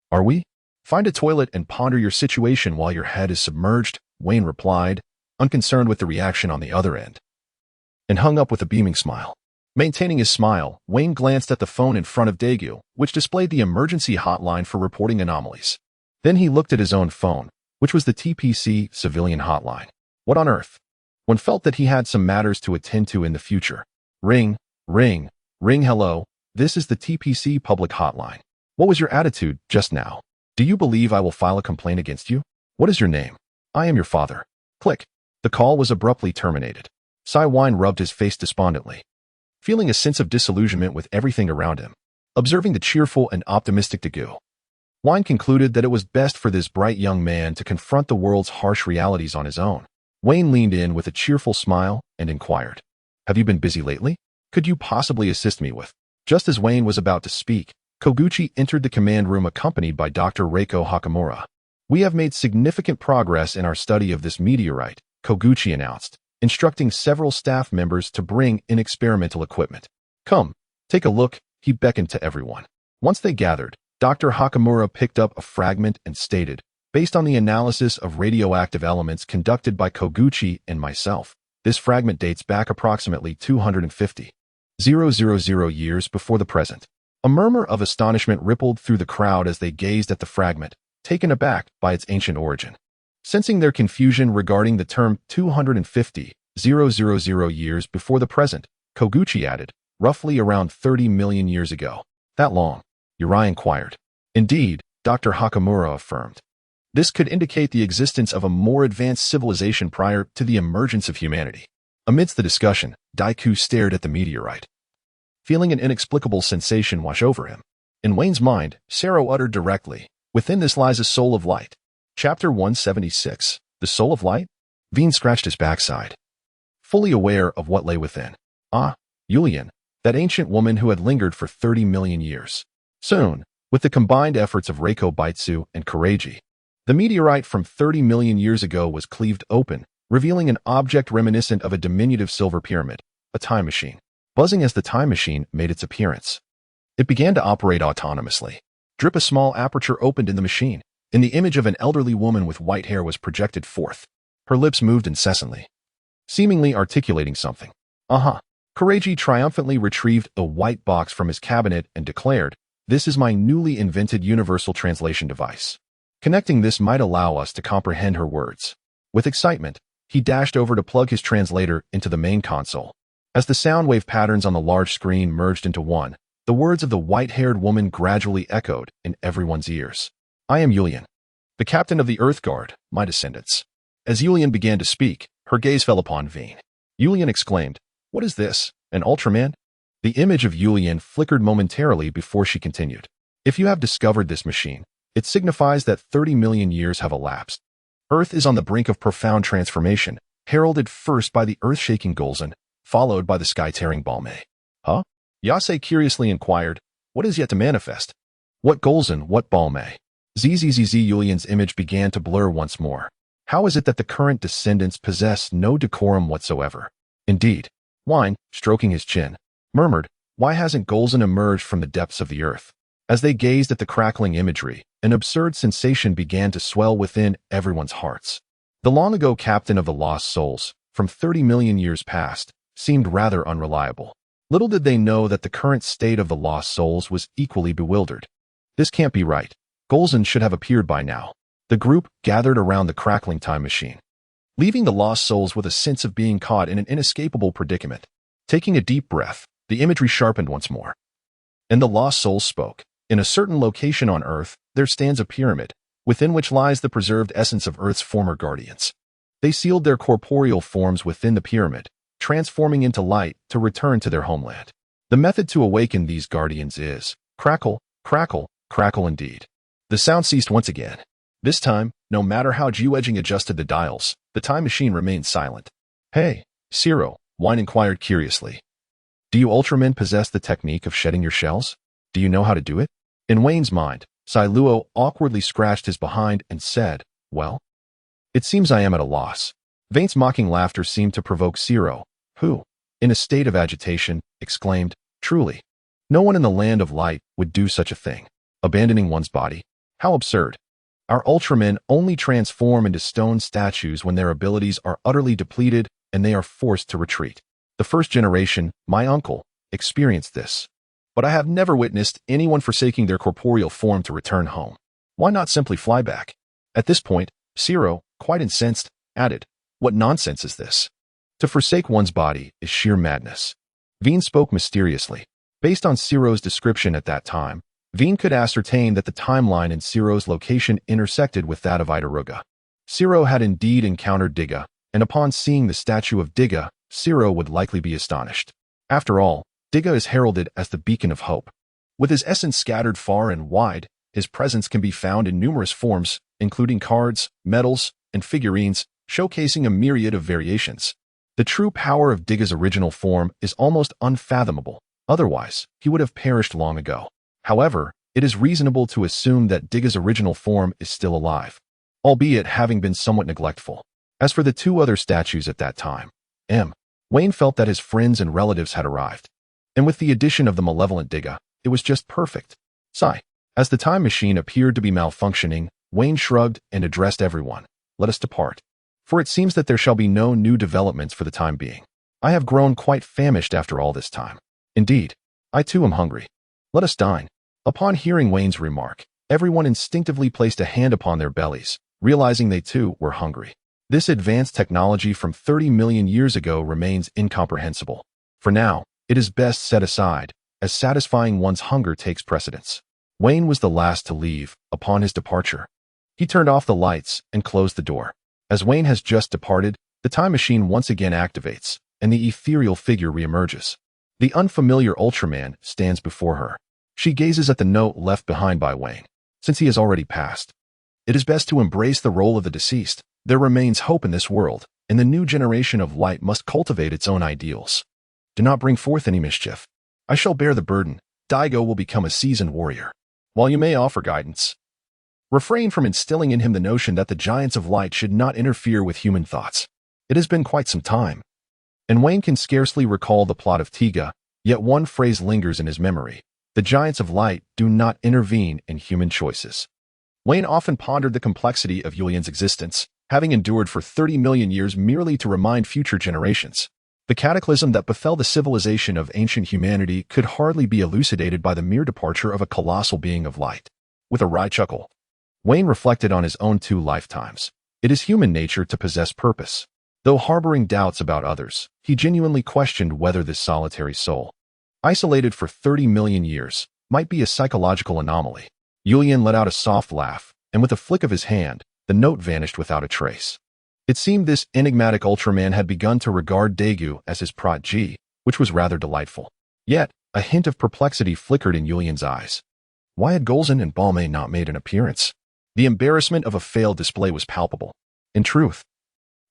Are we? Find a toilet and ponder your situation while your head is submerged, Wayne replied, unconcerned with the reaction on the other end, and hung up with a beaming smile. Maintaining his smile, Wayne glanced at the phone in front of Daegu, which displayed the emergency hotline for reporting anomalies. Then he looked at his own phone, which was the TPC civilian hotline. What on earth? One felt that he had some matters to attend to in the future. Ring, ring, ring hello, this is the TPC public hotline. What was your attitude just now? Do you believe I will file a complaint against you? What is your name? I am your father. Click. The call was abruptly terminated. Sai Wine rubbed his face despondently, feeling a sense of disillusionment with everything around him. Observing the cheerful and optimistic Daegu, Wine concluded that it was best for this bright young man to confront the world's harsh realities on his own. Wayne leaned in with a cheerful smile and inquired, Have you been busy lately? Could you possibly assist me with? Just as Wayne was about to speak, Koguchi entered the command room accompanied by Dr. Reiko Hakamura. We have made significant progress in our study of this meteorite, Koguchi announced, instructing several staff members to bring in experimental equipment. Come, take a look, he beckoned to everyone. Once they gathered, Dr. Hakamura picked up a fragment and stated, based on the analysis of radioactive elements conducted by Koguchi and myself, this fragment dates back approximately 250,000 years before the present. A murmur of astonishment rippled through the crowd as they gazed at the fragment, taken aback by its ancient origin. Sensing their confusion regarding the term 250,000 years before the present, Koguchi added, roughly around 30 million years ago. That long? Uri inquired. Indeed, Dr. Hakamura affirmed. This could indicate the existence of a more advanced civilization prior to the emergence of humanity. Amidst the discussion, Daiku stared at the meteorite, feeling an inexplicable sensation wash over him. In Wayne's mind, Sero uttered directly, Within this lies a soul of light. Chapter 176, The Soul of Light? Veen scratched his backside, fully aware of what lay within. Ah, Yulian, that ancient woman who had lingered for 30 million years. Soon, with the combined efforts of Reiko Baitsu and Kureiji, the meteorite from 30 million years ago was cleaved open, revealing an object reminiscent of a diminutive silver pyramid, a time machine. Buzzing as the time machine made its appearance, it began to operate autonomously. A small aperture opened in the machine, and the image of an elderly woman with white hair was projected forth. Her lips moved incessantly, seemingly articulating something. Courage triumphantly retrieved a white box from his cabinet and declared, "This is my newly invented universal translation device. Connecting this might allow us to comprehend her words." With excitement, he dashed over to plug his translator into the main console. As the sound wave patterns on the large screen merged into one, the words of the white-haired woman gradually echoed in everyone's ears. "I am Yulian, the captain of the Earth Guard, my descendants." As Yulian began to speak, her gaze fell upon Veen. Yulian exclaimed, "What is this, an Ultraman?" The image of Yulian flickered momentarily before she continued. "If you have discovered this machine, it signifies that 30 million years have elapsed. Earth is on the brink of profound transformation, heralded first by the earth-shaking Golzon, followed by the sky-tearing Balme." "Huh?" Yase curiously inquired, "What is yet to manifest?" "What Golzon, what Balme?" Zzz Yulian's image began to blur once more. How is it that the current descendants possess no decorum whatsoever? Indeed, Wine, stroking his chin, murmured, "Why hasn't Golzon emerged from the depths of the earth?" As they gazed at the crackling imagery, an absurd sensation began to swell within everyone's hearts. The long-ago captain of the Lost Souls, from 30 million years past, seemed rather unreliable. Little did they know that the current state of the Lost Souls was equally bewildered. "This can't be right. Golzon should have appeared by now." The group gathered around the crackling time machine, leaving the Lost Souls with a sense of being caught in an inescapable predicament. Taking a deep breath, the imagery sharpened once more. And the Lost Souls spoke. "In a certain location on Earth, there stands a pyramid, within which lies the preserved essence of Earth's former guardians. They sealed their corporeal forms within the pyramid, transforming into light to return to their homeland. The method to awaken these guardians is crackle, crackle, crackle indeed." The sound ceased once again. This time, no matter how G-Wedging adjusted the dials, the time machine remained silent. "Hey, Ciro," Wine inquired curiously. "Do you Ultramen possess the technique of shedding your shells? Do you know how to do it?" In Wayne's mind, Siluo awkwardly scratched his behind and said, "Well, it seems I am at a loss." Vane's mocking laughter seemed to provoke Ciro, who, in a state of agitation, exclaimed, "Truly, no one in the land of light would do such a thing. Abandoning one's body? How absurd. Our Ultramen only transform into stone statues when their abilities are utterly depleted and they are forced to retreat. The first generation, my uncle, experienced this. But I have never witnessed anyone forsaking their corporeal form to return home. Why not simply fly back?" At this point, Ciro, quite incensed, added, "What nonsense is this? To forsake one's body is sheer madness." Veen spoke mysteriously. Based on Ciro's description at that time, Veen could ascertain that the timeline in Ciro's location intersected with that of Itaruga. Ciro had indeed encountered Diga, and upon seeing the statue of Diga, Ciro would likely be astonished. After all, Diga is heralded as the beacon of hope. With his essence scattered far and wide, his presence can be found in numerous forms, including cards, medals, and figurines, showcasing a myriad of variations. The true power of Diga's original form is almost unfathomable. Otherwise, he would have perished long ago. However, it is reasonable to assume that Diga's original form is still alive, albeit having been somewhat neglectful. As for the two other statues at that time, Wayne felt that his friends and relatives had arrived. And with the addition of the malevolent Diga, it was just perfect. Sigh. As the time machine appeared to be malfunctioning, Wayne shrugged and addressed everyone. "Let us depart. For it seems that there shall be no new developments for the time being. I have grown quite famished after all this time. Indeed, I too am hungry. Let us dine." Upon hearing Wayne's remark, everyone instinctively placed a hand upon their bellies, realizing they too were hungry. This advanced technology from 30 million years ago remains incomprehensible. For now, it is best set aside, as satisfying one's hunger takes precedence. Wayne was the last to leave upon his departure. He turned off the lights and closed the door. As Wayne has just departed, the time machine once again activates, and the ethereal figure reemerges. The unfamiliar Ultraman stands before her. She gazes at the note left behind by Wayne. Since he has already passed, it is best to embrace the role of the deceased. There remains hope in this world, and the new generation of light must cultivate its own ideals. Do not bring forth any mischief. I shall bear the burden. Daigo will become a seasoned warrior. While you may offer guidance, refrain from instilling in him the notion that the giants of light should not interfere with human thoughts. It has been quite some time. And Wayne can scarcely recall the plot of Tiga, yet one phrase lingers in his memory. The giants of light do not intervene in human choices. Wayne often pondered the complexity of Yulian's existence, having endured for 30 million years merely to remind future generations. The cataclysm that befell the civilization of ancient humanity could hardly be elucidated by the mere departure of a colossal being of light. With a wry chuckle, Wayne reflected on his own 2 lifetimes. It is human nature to possess purpose. Though harboring doubts about others, he genuinely questioned whether this solitary soul, isolated for 30 million years, might be a psychological anomaly. Julian let out a soft laugh, and with a flick of his hand, the note vanished without a trace. It seemed this enigmatic Ultraman had begun to regard Daegu as his protege, which was rather delightful. Yet, a hint of perplexity flickered in Julian's eyes. Why had Golzin and Balmain not made an appearance? The embarrassment of a failed display was palpable. In truth,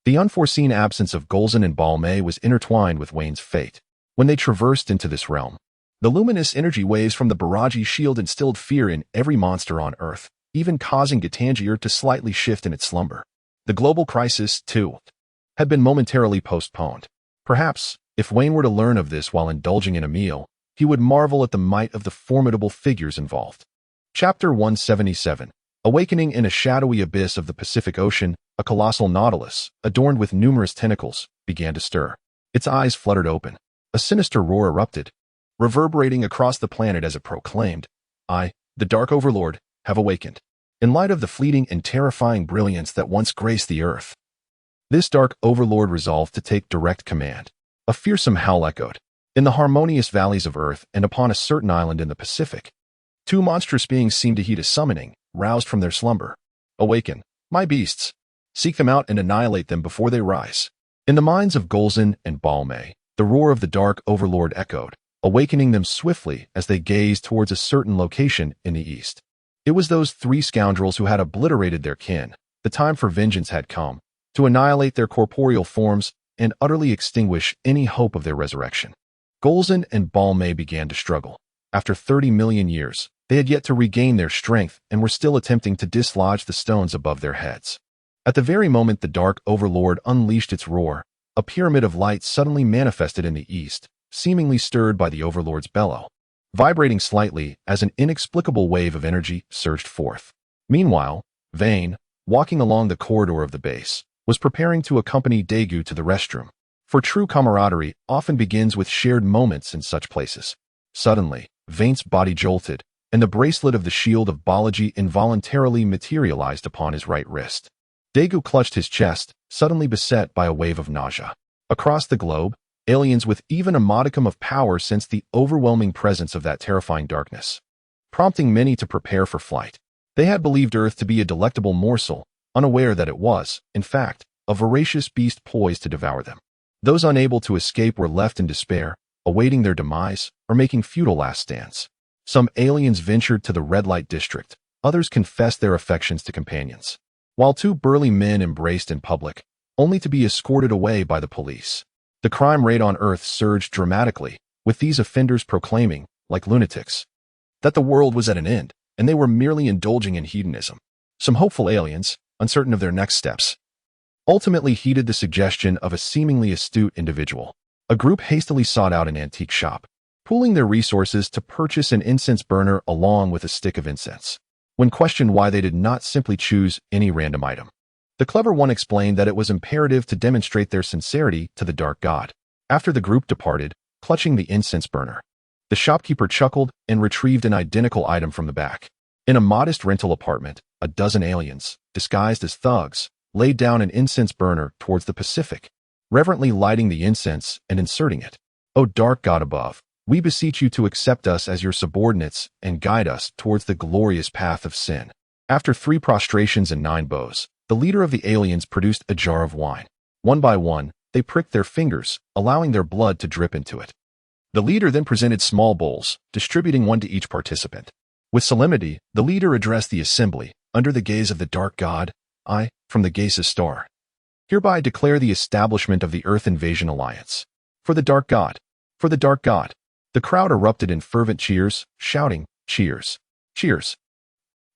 the unforeseen absence of Golzin and Balmain was intertwined with Wayne's fate. When they traversed into this realm, the luminous energy waves from the Baraji shield instilled fear in every monster on Earth, even causing Gitangier to slightly shift in its slumber. The global crisis, too, had been momentarily postponed. Perhaps, if Wayne were to learn of this while indulging in a meal, he would marvel at the might of the formidable figures involved. Chapter 177. Awakening in a shadowy abyss of the Pacific Ocean, a colossal nautilus, adorned with numerous tentacles, began to stir. Its eyes fluttered open. A sinister roar erupted, reverberating across the planet as it proclaimed, "I, the Dark Overlord, have awakened." In light of the fleeting and terrifying brilliance that once graced the Earth, this Dark Overlord resolved to take direct command. A fearsome howl echoed in the harmonious valleys of Earth and upon a certain island in the Pacific. 2 monstrous beings seemed to heed a summoning, roused from their slumber. "Awaken, my beasts! Seek them out and annihilate them before they rise." In the minds of Golzin and Balmain, the roar of the Dark Overlord echoed, awakening them swiftly as they gazed towards a certain location in the east. It was those 3 scoundrels who had obliterated their kin. The time for vengeance had come, to annihilate their corporeal forms and utterly extinguish any hope of their resurrection. Golzin and Balmain began to struggle. After 30 million years, they had yet to regain their strength and were still attempting to dislodge the stones above their heads. At the very moment the Dark Overlord unleashed its roar, a pyramid of light suddenly manifested in the east, seemingly stirred by the Overlord's bellow, vibrating slightly as an inexplicable wave of energy surged forth. Meanwhile, Vane, walking along the corridor of the base, was preparing to accompany Daegu to the restroom. For true camaraderie often begins with shared moments in such places. Suddenly, Vane's body jolted, and the bracelet of the shield of Balaji involuntarily materialized upon his right wrist. Daegu clutched his chest, suddenly beset by a wave of nausea. Across the globe, aliens with even a modicum of power sensed the overwhelming presence of that terrifying darkness, prompting many to prepare for flight. They had believed Earth to be a delectable morsel, unaware that it was, in fact, a voracious beast poised to devour them. Those unable to escape were left in despair, awaiting their demise or making futile last stands. Some aliens ventured to the red light district, others confessed their affections to companions, while 2 burly men embraced in public, only to be escorted away by the police. The crime rate on Earth surged dramatically, with these offenders proclaiming, like lunatics, that the world was at an end, and they were merely indulging in hedonism. Some hopeful aliens, uncertain of their next steps, ultimately heeded the suggestion of a seemingly astute individual. A group hastily sought out an antique shop, pooling their resources to purchase an incense burner along with a stick of incense. When questioned why they did not simply choose any random item, the clever one explained that it was imperative to demonstrate their sincerity to the Dark God. After the group departed, clutching the incense burner, the shopkeeper chuckled and retrieved an identical item from the back. In a modest rental apartment, a dozen aliens, disguised as thugs, laid down an incense burner towards the Pacific, reverently lighting the incense and inserting it. "O Dark God above, we beseech you to accept us as your subordinates and guide us towards the glorious path of sin." After 3 prostrations and 9 bows, the leader of the aliens produced a jar of wine. One by one, they pricked their fingers, allowing their blood to drip into it. The leader then presented small bowls, distributing one to each participant. With solemnity, the leader addressed the assembly, under the gaze of the Dark God. "I, from the Gaseous Star, hereby declare the establishment of the Earth Invasion Alliance. For the Dark God! For the Dark God!" The crowd erupted in fervent cheers, shouting, "Cheers! Cheers!"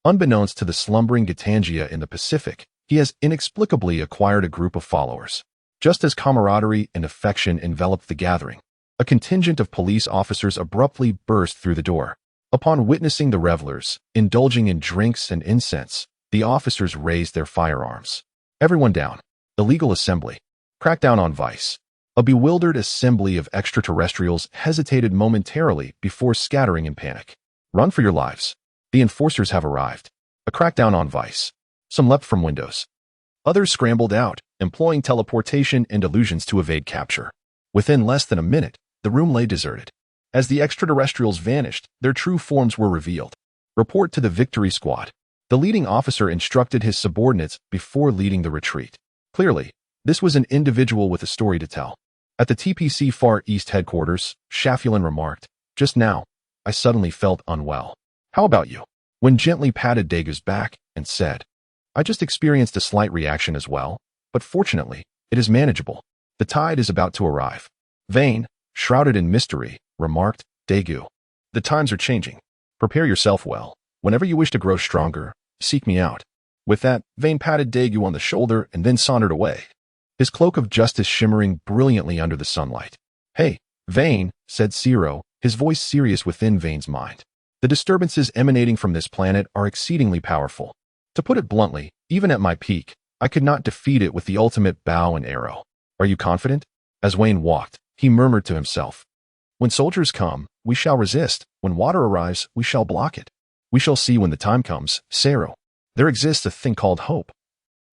Unbeknownst to the slumbering Gitangia in the Pacific, he has inexplicably acquired a group of followers. Just as camaraderie and affection enveloped the gathering, a contingent of police officers abruptly burst through the door. Upon witnessing the revelers, indulging in drinks and incense, the officers raised their firearms. "Everyone down. Illegal assembly. Crack down on vice." A bewildered assembly of extraterrestrials hesitated momentarily before scattering in panic. Run for your lives. The enforcers have arrived. A crackdown on Vice. Some leapt from windows. Others scrambled out, employing teleportation and illusions to evade capture. Within less than a minute, the room lay deserted. As the extraterrestrials vanished, their true forms were revealed. Report to the Victory Squad. The leading officer instructed his subordinates before leading the retreat. Clearly, this was an individual with a story to tell. At the TPC Far East headquarters, Shafulin remarked, "Just now, I suddenly felt unwell. How about you?" When gently patted Dagu's back and said, "I just experienced a slight reaction as well, but fortunately, it is manageable. The tide is about to arrive." Vane, shrouded in mystery, remarked, "Dagu, the times are changing. Prepare yourself well. Whenever you wish to grow stronger, seek me out." With that, Vane patted Dagu on the shoulder and then sauntered away, his cloak of justice shimmering brilliantly under the sunlight. "Hey, Vane," said Zero, his voice serious within Vane's mind. "The disturbances emanating from this planet are exceedingly powerful. To put it bluntly, even at my peak, I could not defeat it with the ultimate bow and arrow. Are you confident?" As Wayne walked, he murmured to himself, "When soldiers come, we shall resist. When water arrives, we shall block it. We shall see when the time comes, Zero. There exists a thing called hope,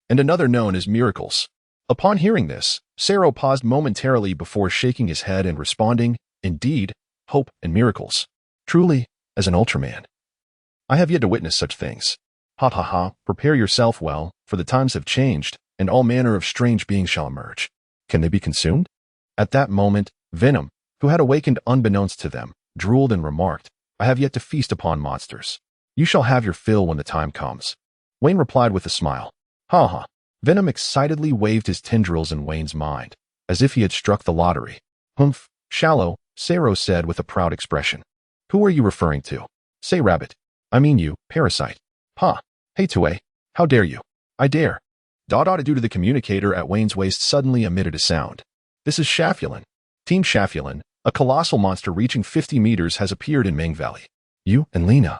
and another known as miracles." Upon hearing this, Zero paused momentarily before shaking his head and responding, "Indeed, hope and miracles. Truly, as an Ultraman, I have yet to witness such things. Ha ha ha, prepare yourself well, for the times have changed, and all manner of strange beings shall emerge. Can they be consumed?" At that moment, Venom, who had awakened unbeknownst to them, drooled and remarked, "I have yet to feast upon monsters. You shall have your fill when the time comes." Wayne replied with a smile, "Ha ha." Venom excitedly waved his tendrils in Wayne's mind, as if he had struck the lottery. "Humph, shallow," Zero said with a proud expression. "Who are you referring to?" "Say rabbit. I mean you, parasite." "Ha. Hey Tue, how dare you?" "I dare." Due to the communicator at Wayne's waist suddenly emitted a sound. "This is Shafulin. Team Shafulin, a colossal monster reaching 50 meters has appeared in Ming Valley. You and Lena,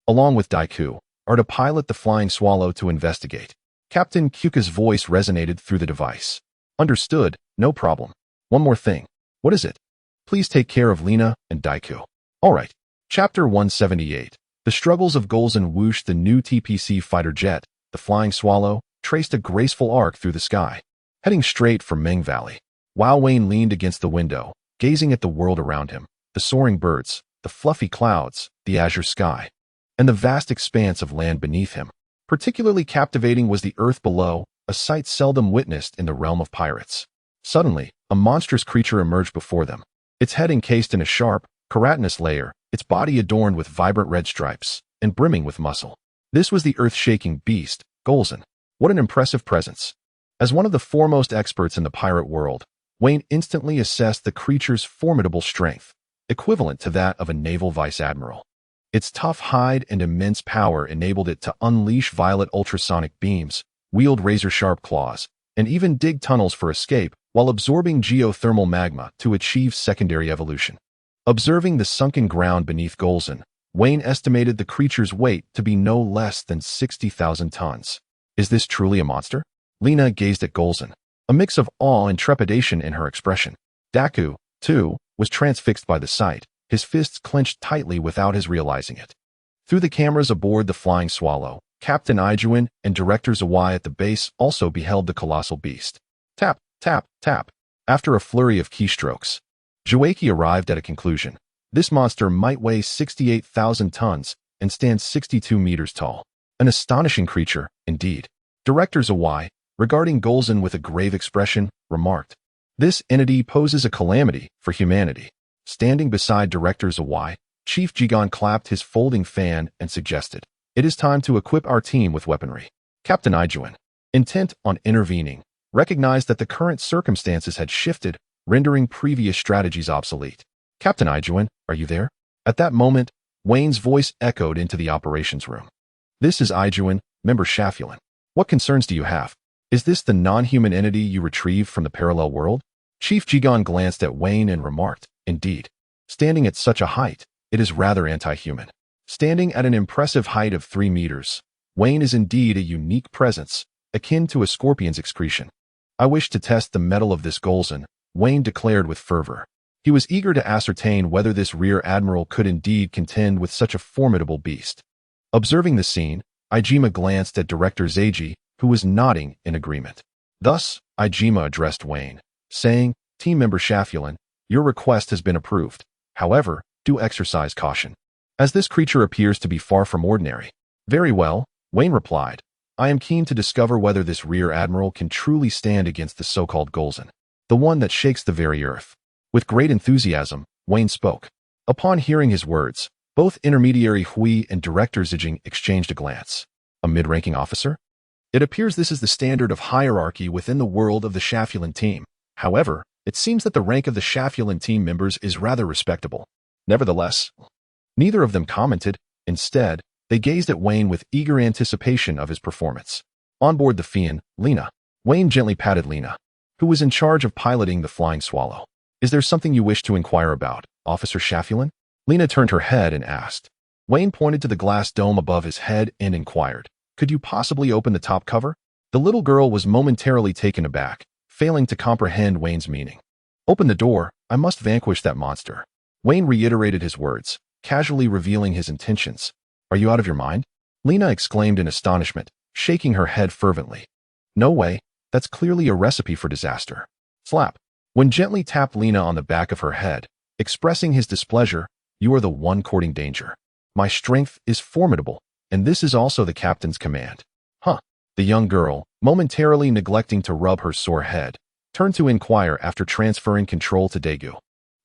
along with Daiku, are to pilot the Flying Swallow to investigate." Captain Kyuka's voice resonated through the device. "Understood, no problem. One more thing." "What is it?" "Please take care of Lena and Daiku." "All right." Chapter 178. The struggles of Golzon whoosh. The new TPC fighter jet, the Flying Swallow, traced a graceful arc through the sky, heading straight for Ming Valley. While Wayne leaned against the window, gazing at the world around him, the soaring birds, the fluffy clouds, the azure sky, and the vast expanse of land beneath him. Particularly captivating was the earth below, a sight seldom witnessed in the realm of pirates. Suddenly, a monstrous creature emerged before them, its head encased in a sharp, keratinous layer, its body adorned with vibrant red stripes, and brimming with muscle. This was the earth-shaking beast, Golzon. What an impressive presence. As one of the foremost experts in the pirate world, Wayne instantly assessed the creature's formidable strength, equivalent to that of a naval vice-admiral. Its tough hide and immense power enabled it to unleash violet ultrasonic beams, wield razor-sharp claws, and even dig tunnels for escape while absorbing geothermal magma to achieve secondary evolution. Observing the sunken ground beneath Golzon, Wayne estimated the creature's weight to be no less than 60,000 tons. Is this truly a monster? Lena gazed at Golzon, a mix of awe and trepidation in her expression. Daku, too, was transfixed by the sight, his fists clenched tightly without his realizing it. Through the cameras aboard the Flying Swallow, Captain Ijuin and Director Zawai at the base also beheld the colossal beast. Tap, tap, tap. After a flurry of keystrokes, Jueki arrived at a conclusion. This monster might weigh 68,000 tons and stand 62 meters tall. An astonishing creature, indeed. Director Zawai, regarding Golzon with a grave expression, remarked, "This entity poses a calamity for humanity." Standing beside Director Zawai, Chief Jigon clapped his folding fan and suggested, "It is time to equip our team with weaponry." Captain Ijuin, intent on intervening, recognized that the current circumstances had shifted, rendering previous strategies obsolete. "Captain Ijuin, are you there?" At that moment, Wayne's voice echoed into the operations room. "This is Ijuin, member Shafulin. What concerns do you have? Is this the non-human entity you retrieved from the parallel world?" Chief Jigon glanced at Wayne and remarked, "Indeed. Standing at such a height, it is rather anti-human." Standing at an impressive height of 3 meters, Wayne is indeed a unique presence, akin to a scorpion's excretion. "I wish to test the mettle of this Golzon," Wayne declared with fervor. He was eager to ascertain whether this rear admiral could indeed contend with such a formidable beast. Observing the scene, Ijima glanced at Director Zeiji, who was nodding in agreement. Thus, Ijima addressed Wayne, saying, Team Member Shafulin, your request has been approved. However, do exercise caution, as this creature appears to be far from ordinary. Very well, Wayne replied. I am keen to discover whether this rear admiral can truly stand against the so-called Golzon, the one that shakes the very earth. With great enthusiasm, Wayne spoke. Upon hearing his words, both intermediary Hui and Director Zijing exchanged a glance. A mid-ranking officer? It appears this is the standard of hierarchy within the world of the Shafulin team. However, it seems that the rank of the Shafulin team members is rather respectable. Nevertheless, neither of them commented. Instead, they gazed at Wayne with eager anticipation of his performance. On board the Fian, Lena. Wayne gently patted Lena, who was in charge of piloting the Flying Swallow. Is there something you wish to inquire about, Officer Shafulin? Lena turned her head and asked. Wayne pointed to the glass dome above his head and inquired, Could you possibly open the top cover? The little girl was momentarily taken aback, failing to comprehend Wayne's meaning. Open the door, I must vanquish that monster. Wayne reiterated his words, casually revealing his intentions. Are you out of your mind? Lena exclaimed in astonishment, shaking her head fervently. No way, that's clearly a recipe for disaster. Slap. When gently tapped Lena on the back of her head, expressing his displeasure, You are the one courting danger. My strength is formidable, and this is also the captain's command. Huh. The young girl, momentarily neglecting to rub her sore head, turned to inquire after transferring control to Daegu.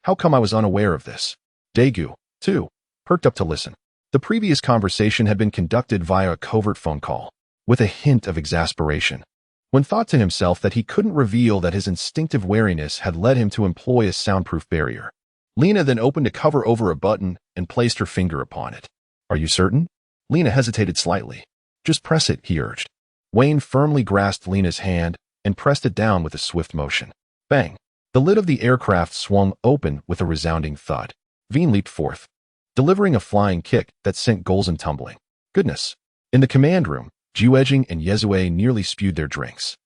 How come I was unaware of this? Daegu, too, perked up to listen. The previous conversation had been conducted via a covert phone call, with a hint of exasperation. When thought to himself that he couldn't reveal that his instinctive wariness had led him to employ a soundproof barrier. Lena then opened a cover over a button and placed her finger upon it. Are you certain? Lena hesitated slightly. Just press it, he urged. Wayne firmly grasped Lena's hand and pressed it down with a swift motion. Bang! The lid of the aircraft swung open with a resounding thud. Veen leaped forth, delivering a flying kick that sent Golzon tumbling. Goodness! In the command room, Juejing and Yezue nearly spewed their drinks.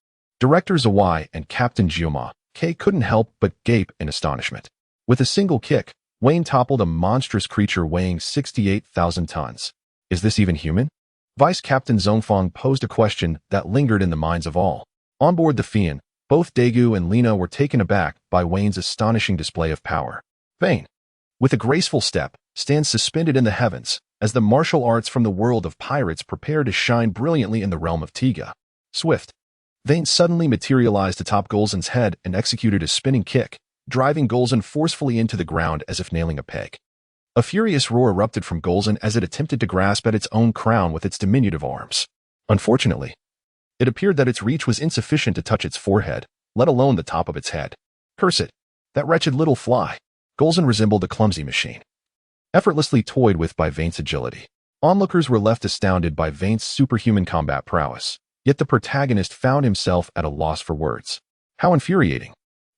Director Zawai and Captain Jioma K couldn't help but gape in astonishment. With a single kick, Wayne toppled a monstrous creature weighing 68,000 tons. Is this even human? Vice Captain Zongfang posed a question that lingered in the minds of all. On board the Fian, both Daegu and Lena were taken aback by Wayne's astonishing display of power. Vane, with a graceful step, stands suspended in the heavens, as the martial arts from the world of pirates prepare to shine brilliantly in the realm of Tiga. Swift. Vane suddenly materialized atop Golzon's head and executed a spinning kick, driving Golzon forcefully into the ground as if nailing a peg. A furious roar erupted from Golzon as it attempted to grasp at its own crown with its diminutive arms. Unfortunately, it appeared that its reach was insufficient to touch its forehead, let alone the top of its head. Curse it! That wretched little fly! Golzon resembled a clumsy machine, effortlessly toyed with by Vane's agility. Onlookers were left astounded by Vane's superhuman combat prowess, yet the protagonist found himself at a loss for words. How infuriating!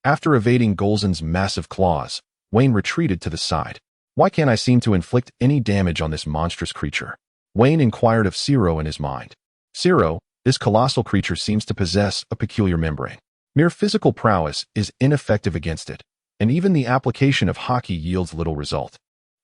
After evading Golzon's massive claws, Wayne retreated to the side. Why can't I seem to inflict any damage on this monstrous creature? Wayne inquired of Zero in his mind. Zero, this colossal creature seems to possess a peculiar membrane. Mere physical prowess is ineffective against it, and even the application of hockey yields little result.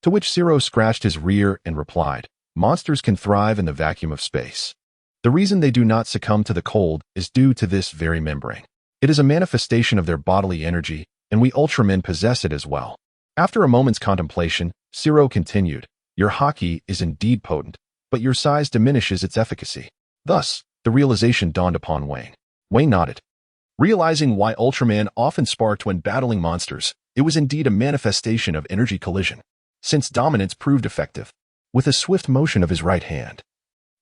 To which Zero scratched his rear and replied, monsters can thrive in the vacuum of space. The reason they do not succumb to the cold is due to this very membrane. It is a manifestation of their bodily energy, and we Ultramen possess it as well. After a moment's contemplation, Zero continued, your hockey is indeed potent, but your size diminishes its efficacy. Thus, the realization dawned upon Wayne. Wayne nodded. Realizing why Ultraman often sparked when battling monsters, it was indeed a manifestation of energy collision, since dominance proved effective. With a swift motion of his right hand,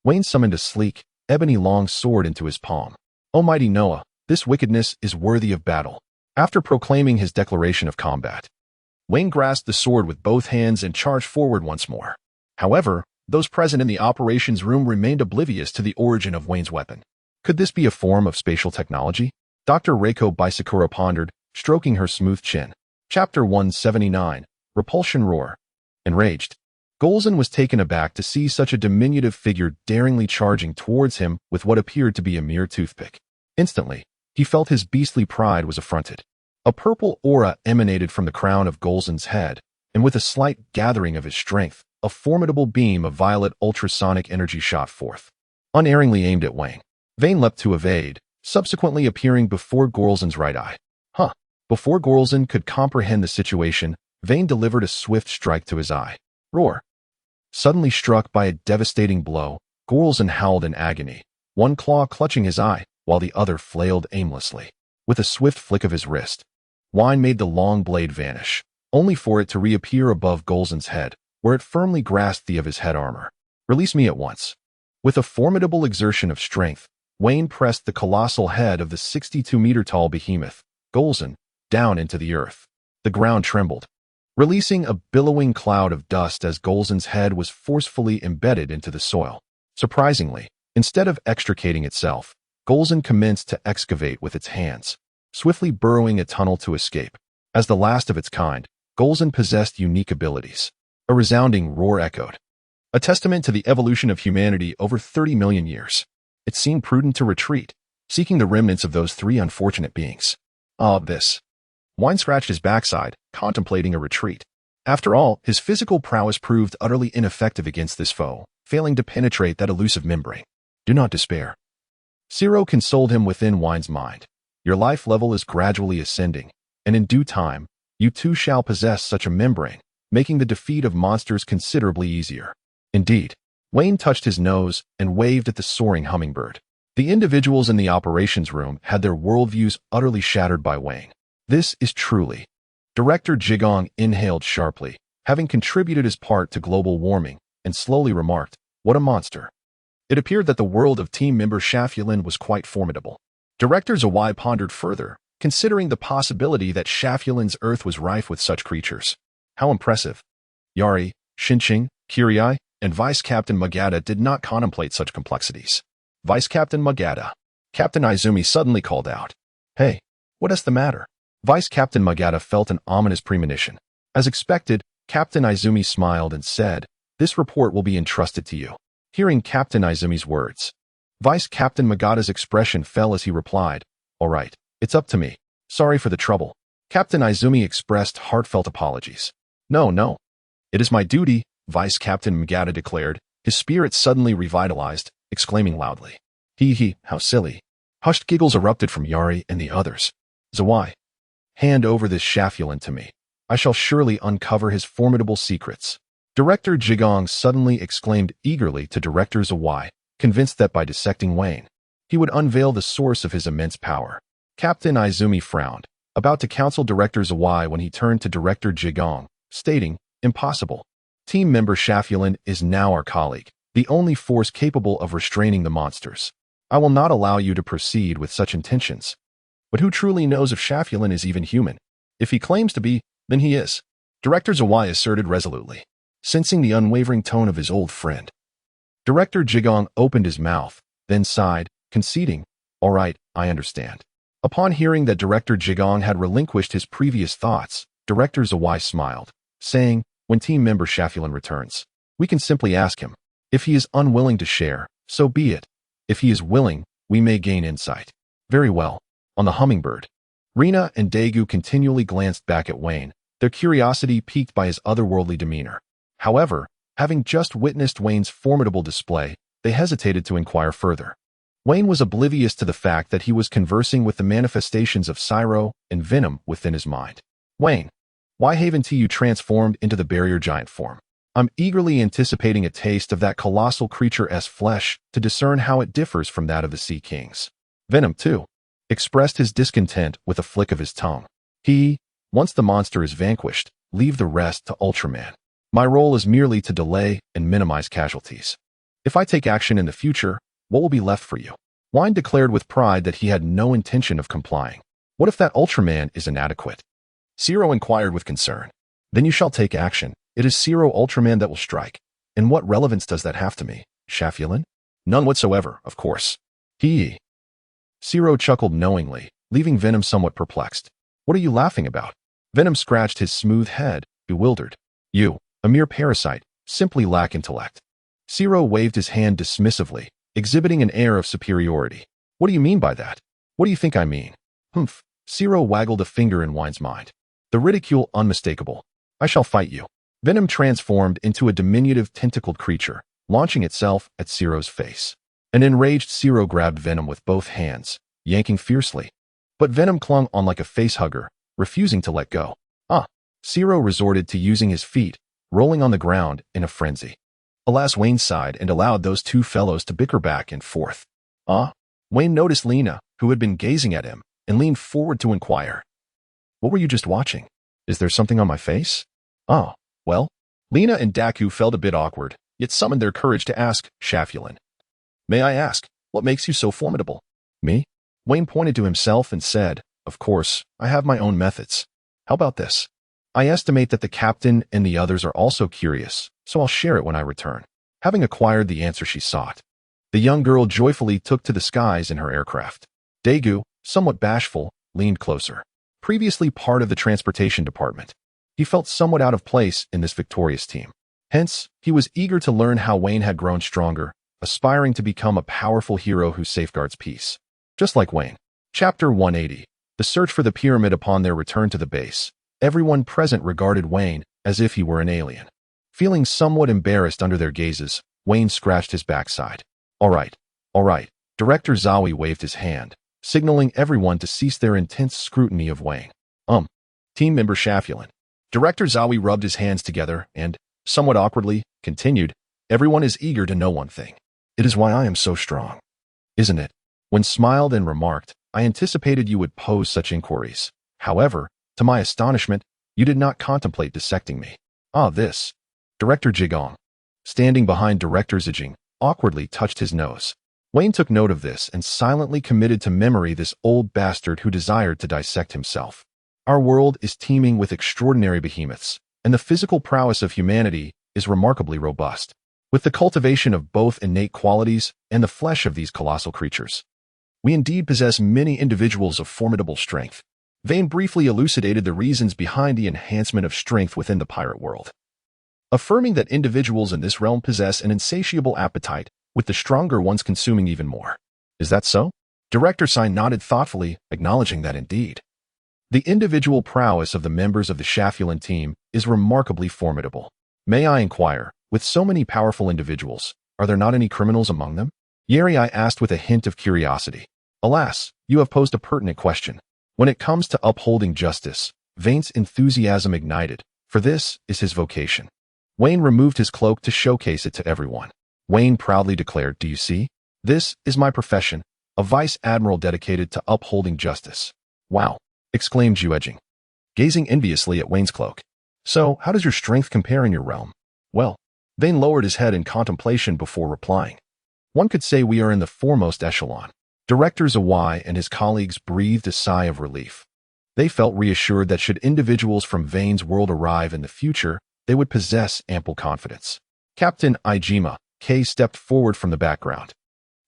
Wayne summoned a sleek, ebony long sword into his palm. Almighty Noah, this wickedness is worthy of battle. After proclaiming his declaration of combat, Wayne grasped the sword with both hands and charged forward once more. However, those present in the operations room remained oblivious to the origin of Wayne's weapon. Could this be a form of spatial technology? Dr. Reiko Bisakura pondered, stroking her smooth chin. Chapter 179, Repulsion Roar. Enraged, Golzon was taken aback to see such a diminutive figure daringly charging towards him with what appeared to be a mere toothpick. Instantly, he felt his beastly pride was affronted. A purple aura emanated from the crown of Golzen's head, and with a slight gathering of his strength, a formidable beam of violet ultrasonic energy shot forth, unerringly aimed at Wayne. Vane leapt to evade, subsequently appearing before Golzen's right eye. Before Golzen could comprehend the situation, Vane delivered a swift strike to his eye. Roar! Suddenly struck by a devastating blow, Golzen howled in agony, one claw clutching his eye, while the other flailed aimlessly. With a swift flick of his wrist, Wayne made the long blade vanish, only for it to reappear above Golzen's head, where it firmly grasped the of his head armor. Release me at once. With a formidable exertion of strength, Wayne pressed the colossal head of the 62-meter-tall behemoth, Golzen, down into the earth. The ground trembled, releasing a billowing cloud of dust as Golzen's head was forcefully embedded into the soil. Surprisingly, instead of extricating itself, Golzen commenced to excavate with its hands, swiftly burrowing a tunnel to escape. As the last of its kind, Golzen possessed unique abilities. A resounding roar echoed, a testament to the evolution of humanity over 30 million years. It seemed prudent to retreat, seeking the remnants of those three unfortunate beings. This. Wayne scratched his backside, contemplating a retreat. After all, his physical prowess proved utterly ineffective against this foe, failing to penetrate that elusive membrane. Do not despair. Ciro consoled him within Wayne's mind. Your life level is gradually ascending, and in due time, you too shall possess such a membrane, making the defeat of monsters considerably easier. Indeed, Wayne touched his nose and waved at the soaring hummingbird. The individuals in the operations room had their worldviews utterly shattered by Wayne. This is truly. Director Jigong inhaled sharply, having contributed his part to global warming, and slowly remarked, what a monster. It appeared that the world of team member Shafulin was quite formidable. Director Zawai pondered further, considering the possibility that Shafulin's Earth was rife with such creatures. How impressive. Yari, Shinching, Kirai, and Vice Captain Magata did not contemplate such complexities. Vice Captain Magata. Captain Izumi suddenly called out. Hey, what is the matter? Vice Captain Magata felt an ominous premonition. As expected, Captain Izumi smiled and said, this report will be entrusted to you. Hearing Captain Izumi's words, Vice Captain Magata's expression fell as he replied, all right, it's up to me. Sorry for the trouble. Captain Izumi expressed heartfelt apologies. No. It is my duty, Vice Captain Magata declared, his spirit suddenly revitalized, exclaiming loudly. Hee, how silly. Hushed giggles erupted from Yari and the others. Zawai. Hand over this Shafulin to me. I shall surely uncover his formidable secrets. Director Jigong suddenly exclaimed eagerly to Director Zawai, convinced that by dissecting Wayne, he would unveil the source of his immense power. Captain Izumi frowned, about to counsel Director Zawai when he turned to Director Jigong, stating, impossible. Team member Shafulin is now our colleague, the only force capable of restraining the monsters. I will not allow you to proceed with such intentions. But who truly knows if Shafulin is even human? If he claims to be, then he is. Director Zawai asserted resolutely, sensing the unwavering tone of his old friend. Director Jigong opened his mouth, then sighed, conceding, all right, I understand. Upon hearing that Director Jigong had relinquished his previous thoughts, Director Zawai smiled, saying, when team member Shafulin returns, we can simply ask him. If he is unwilling to share, so be it. If he is willing, we may gain insight. Very well. On the hummingbird, Rina and Daegu continually glanced back at Wayne, their curiosity piqued by his otherworldly demeanor. However, having just witnessed Wayne's formidable display, they hesitated to inquire further. Wayne was oblivious to the fact that he was conversing with the manifestations of Ciro and Venom within his mind. Wayne, why haven't you transformed into the barrier giant form? I'm eagerly anticipating a taste of that colossal creature's flesh to discern how it differs from that of the Sea Kings. Venom, too, expressed his discontent with a flick of his tongue. Once the monster is vanquished, leave the rest to Ultraman. My role is merely to delay and minimize casualties. If I take action in the future, what will be left for you? Wayne declared with pride that he had no intention of complying. What if that Ultraman is inadequate? Ciro inquired with concern. Then you shall take action. It is Ciro Ultraman that will strike. And what relevance does that have to me, Shafulin? None whatsoever, of course. Ciro chuckled knowingly, leaving Venom somewhat perplexed. What are you laughing about? Venom scratched his smooth head, bewildered. You, a mere parasite, simply lack intellect. Ciro waved his hand dismissively, exhibiting an air of superiority. What do you mean by that? What do you think I mean? Humph, Zero waggled a finger in Wine's mind. The ridicule unmistakable. I shall fight you. Venom transformed into a diminutive tentacled creature, launching itself at Zero's face. An enraged Zero grabbed Venom with both hands, yanking fiercely. But Venom clung on like a facehugger, refusing to let go. Zero resorted to using his feet, rolling on the ground in a frenzy. Alas, Wayne sighed and allowed those two fellows to bicker back and forth. Wayne noticed Lena, who had been gazing at him, and leaned forward to inquire. What were you just watching? Is there something on my face? Well. Lena and Daku felt a bit awkward, yet summoned their courage to ask Shafulin. May I ask, what makes you so formidable? Me? Wayne pointed to himself and said, Of course, I have my own methods. How about this? I estimate that the captain and the others are also curious, so I'll share it when I return. Having acquired the answer she sought, the young girl joyfully took to the skies in her aircraft. Daegu, somewhat bashful, leaned closer. Previously part of the transportation department, he felt somewhat out of place in this victorious team. Hence, he was eager to learn how Wayne had grown stronger, aspiring to become a powerful hero who safeguards peace. Just like Wayne. Chapter 180. The search for the pyramid. Upon their return to the base, everyone present regarded Wayne as if he were an alien. Feeling somewhat embarrassed under their gazes, Wayne scratched his backside. All right. Director Zawi waved his hand, signaling everyone to cease their intense scrutiny of Wayne. Team member Shafulin. Director Zawi rubbed his hands together and, somewhat awkwardly, continued, Everyone is eager to know one thing. It is why I am so strong. Isn't it? Wayne smiled and remarked, I anticipated you would pose such inquiries. However, to my astonishment, you did not contemplate dissecting me. This. Director Jigong, standing behind Director Zijing, awkwardly touched his nose. Wayne took note of this and silently committed to memory this old bastard who desired to dissect himself. Our world is teeming with extraordinary behemoths, and the physical prowess of humanity is remarkably robust, with the cultivation of both innate qualities and the flesh of these colossal creatures. We indeed possess many individuals of formidable strength. Vane briefly elucidated the reasons behind the enhancement of strength within the pirate world, affirming that individuals in this realm possess an insatiable appetite, with the stronger ones consuming even more. Is that so? Director Sai nodded thoughtfully, acknowledging that indeed. The individual prowess of the members of the Shafulin team is remarkably formidable. May I inquire, with so many powerful individuals, are there not any criminals among them? Yeri asked with a hint of curiosity. Alas, you have posed a pertinent question. When it comes to upholding justice, Vane's enthusiasm ignited, for this is his vocation. Wayne removed his cloak to showcase it to everyone. Wayne proudly declared, Do you see? This is my profession, a vice admiral dedicated to upholding justice. Wow, exclaimed Juejing, gazing enviously at Wayne's cloak. So, how does your strength compare in your realm? Well, Vane lowered his head in contemplation before replying. One could say we are in the foremost echelon. Director Zawai and his colleagues breathed a sigh of relief. They felt reassured that should individuals from Vane's world arrive in the future, they would possess ample confidence. Captain Ijima, Kay stepped forward from the background,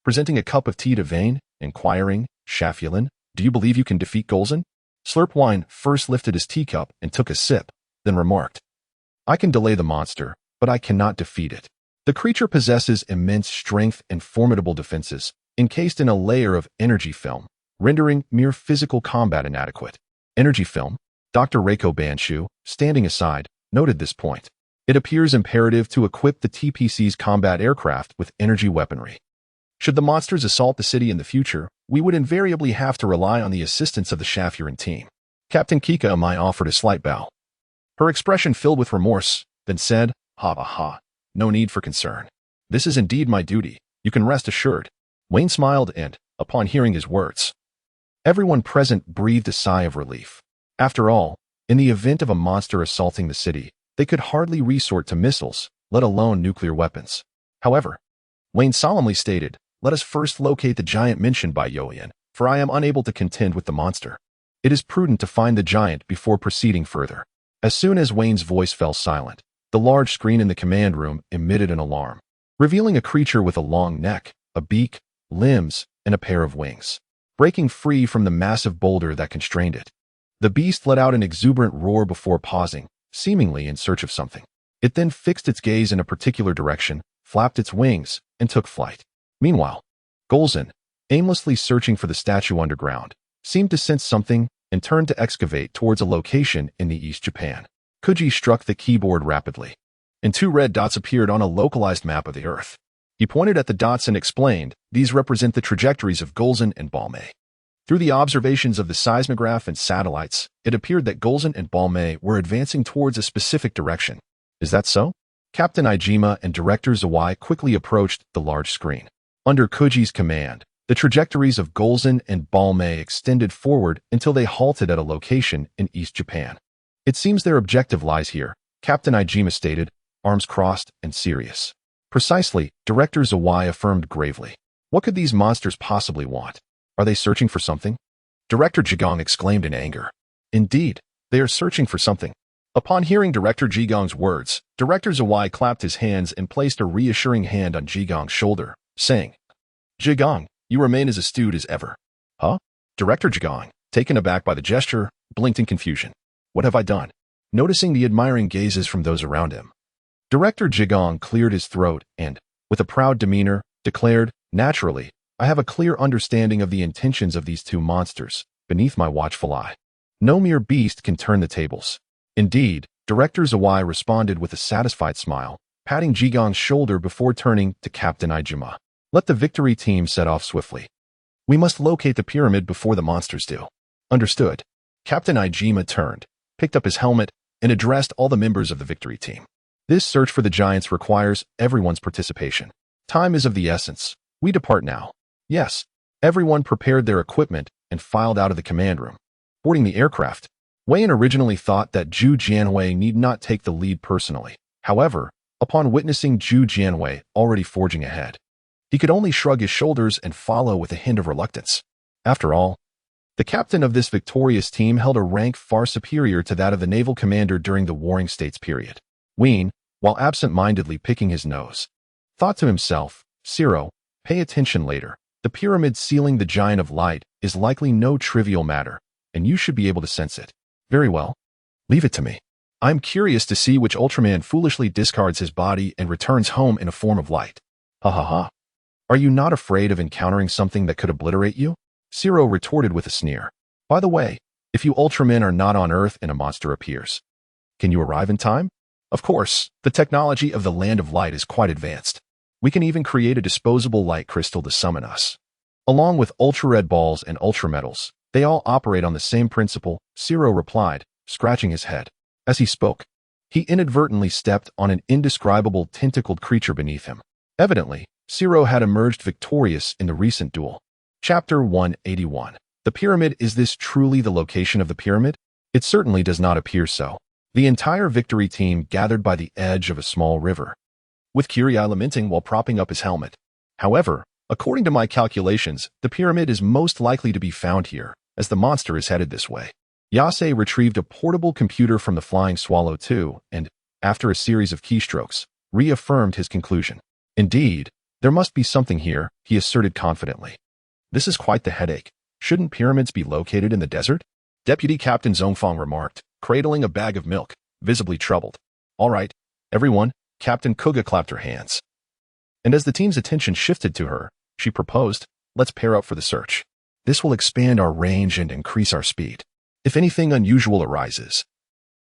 presenting a cup of tea to Vane, inquiring, Shafulin, do you believe you can defeat Golzin? Slurp Wine first lifted his teacup and took a sip, then remarked, I can delay the monster, but I cannot defeat it. The creature possesses immense strength and formidable defenses, encased in a layer of energy film, rendering mere physical combat inadequate. Energy film? Dr. Reiko Banshu, standing aside, noted this point. It appears imperative to equip the TPC's combat aircraft with energy weaponry. Should the monsters assault the city in the future, we would invariably have to rely on the assistance of the Shafulin team. Captain Kika Amai offered a slight bow. Her expression filled with remorse, then said, Ha, no need for concern. This is indeed my duty, you can rest assured. Wayne smiled and, upon hearing his words, everyone present breathed a sigh of relief. After all, in the event of a monster assaulting the city, they could hardly resort to missiles, let alone nuclear weapons. However, Wayne solemnly stated, let us first locate the giant mentioned by Yoian, for I am unable to contend with the monster. It is prudent to find the giant before proceeding further. As soon as Wayne's voice fell silent, the large screen in the command room emitted an alarm, revealing a creature with a long neck, a beak, limbs, and a pair of wings, breaking free from the massive boulder that constrained it. The beast let out an exuberant roar before pausing, seemingly in search of something. It then fixed its gaze in a particular direction, flapped its wings, and took flight. Meanwhile, Golzin, aimlessly searching for the statue underground, seemed to sense something and turned to excavate towards a location in the East Japan. Kuji struck the keyboard rapidly, and two red dots appeared on a localized map of the Earth. He pointed at the dots and explained, "These represent the trajectories of Golzan and Balmain." Through the observations of the seismograph and satellites, it appeared that Golzan and Balmain were advancing towards a specific direction. Is that so? Captain Ijima and Director Zawai quickly approached the large screen. Under Kuji's command, the trajectories of Golzan and Balmain extended forward until they halted at a location in East Japan. "It seems their objective lies here," Captain Ijima stated, arms crossed and serious. "Precisely," Director Zawai affirmed gravely. "What could these monsters possibly want? Are they searching for something?" Director Jigong exclaimed in anger. "Indeed, they are searching for something." Upon hearing Director Jigong's words, Director Zawai clapped his hands and placed a reassuring hand on Jigong's shoulder, saying, "Jigong, you remain as astute as ever." "Huh?" Director Jigong, taken aback by the gesture, blinked in confusion. "What have I done?" Noticing the admiring gazes from those around him, Director Jigong cleared his throat and, with a proud demeanor, declared, "Naturally, I have a clear understanding of the intentions of these two monsters, beneath my watchful eye. No mere beast can turn the tables." Indeed, Director Zawai responded with a satisfied smile, patting Jigong's shoulder before turning to Captain Ijima. "Let the victory team set off swiftly. We must locate the pyramid before the monsters do." "Understood." Captain Ijima turned, picked up his helmet, and addressed all the members of the victory team. "This search for the giants requires everyone's participation. Time is of the essence. We depart now." "Yes." Everyone prepared their equipment and filed out of the command room. Boarding the aircraft, Wayne originally thought that Zhu Jianhui need not take the lead personally. However, upon witnessing Zhu Jianhui already forging ahead, he could only shrug his shoulders and follow with a hint of reluctance. After all, the captain of this victorious team held a rank far superior to that of the naval commander during the Warring States period. Wayne, while absent-mindedly picking his nose, thought to himself, "Ciro, pay attention later. The pyramid sealing the giant of light is likely no trivial matter, and you should be able to sense it." "Very well. Leave it to me. I'm curious to see which Ultraman foolishly discards his body and returns home in a form of light." "Ha ha ha. Are you not afraid of encountering something that could obliterate you?" Ciro retorted with a sneer. "By the way, if you Ultramen are not on Earth and a monster appears, can you arrive in time? Of course, the technology of the Land of Light is quite advanced. We can even create a disposable light crystal to summon us. Along with ultra-red balls and ultrametals, they all operate on the same principle," Ciro replied, scratching his head. As he spoke, he inadvertently stepped on an indescribable tentacled creature beneath him. Evidently, Ciro had emerged victorious in the recent duel. Chapter 181. The pyramid. Is this truly the location of the pyramid? It certainly does not appear so. The entire victory team gathered by the edge of a small river, with Kiryai lamenting while propping up his helmet. However, according to my calculations, the pyramid is most likely to be found here, as the monster is headed this way. Yase retrieved a portable computer from the Flying Swallow 2 and, after a series of keystrokes, reaffirmed his conclusion. "Indeed, there must be something here," he asserted confidently. "This is quite the headache. Shouldn't pyramids be located in the desert?" Deputy Captain Zhongfang remarked, cradling a bag of milk, visibly troubled. "All right, everyone," Captain Kuga clapped her hands. And as the team's attention shifted to her, she proposed, "Let's pair up for the search. This will expand our range and increase our speed. If anything unusual arises,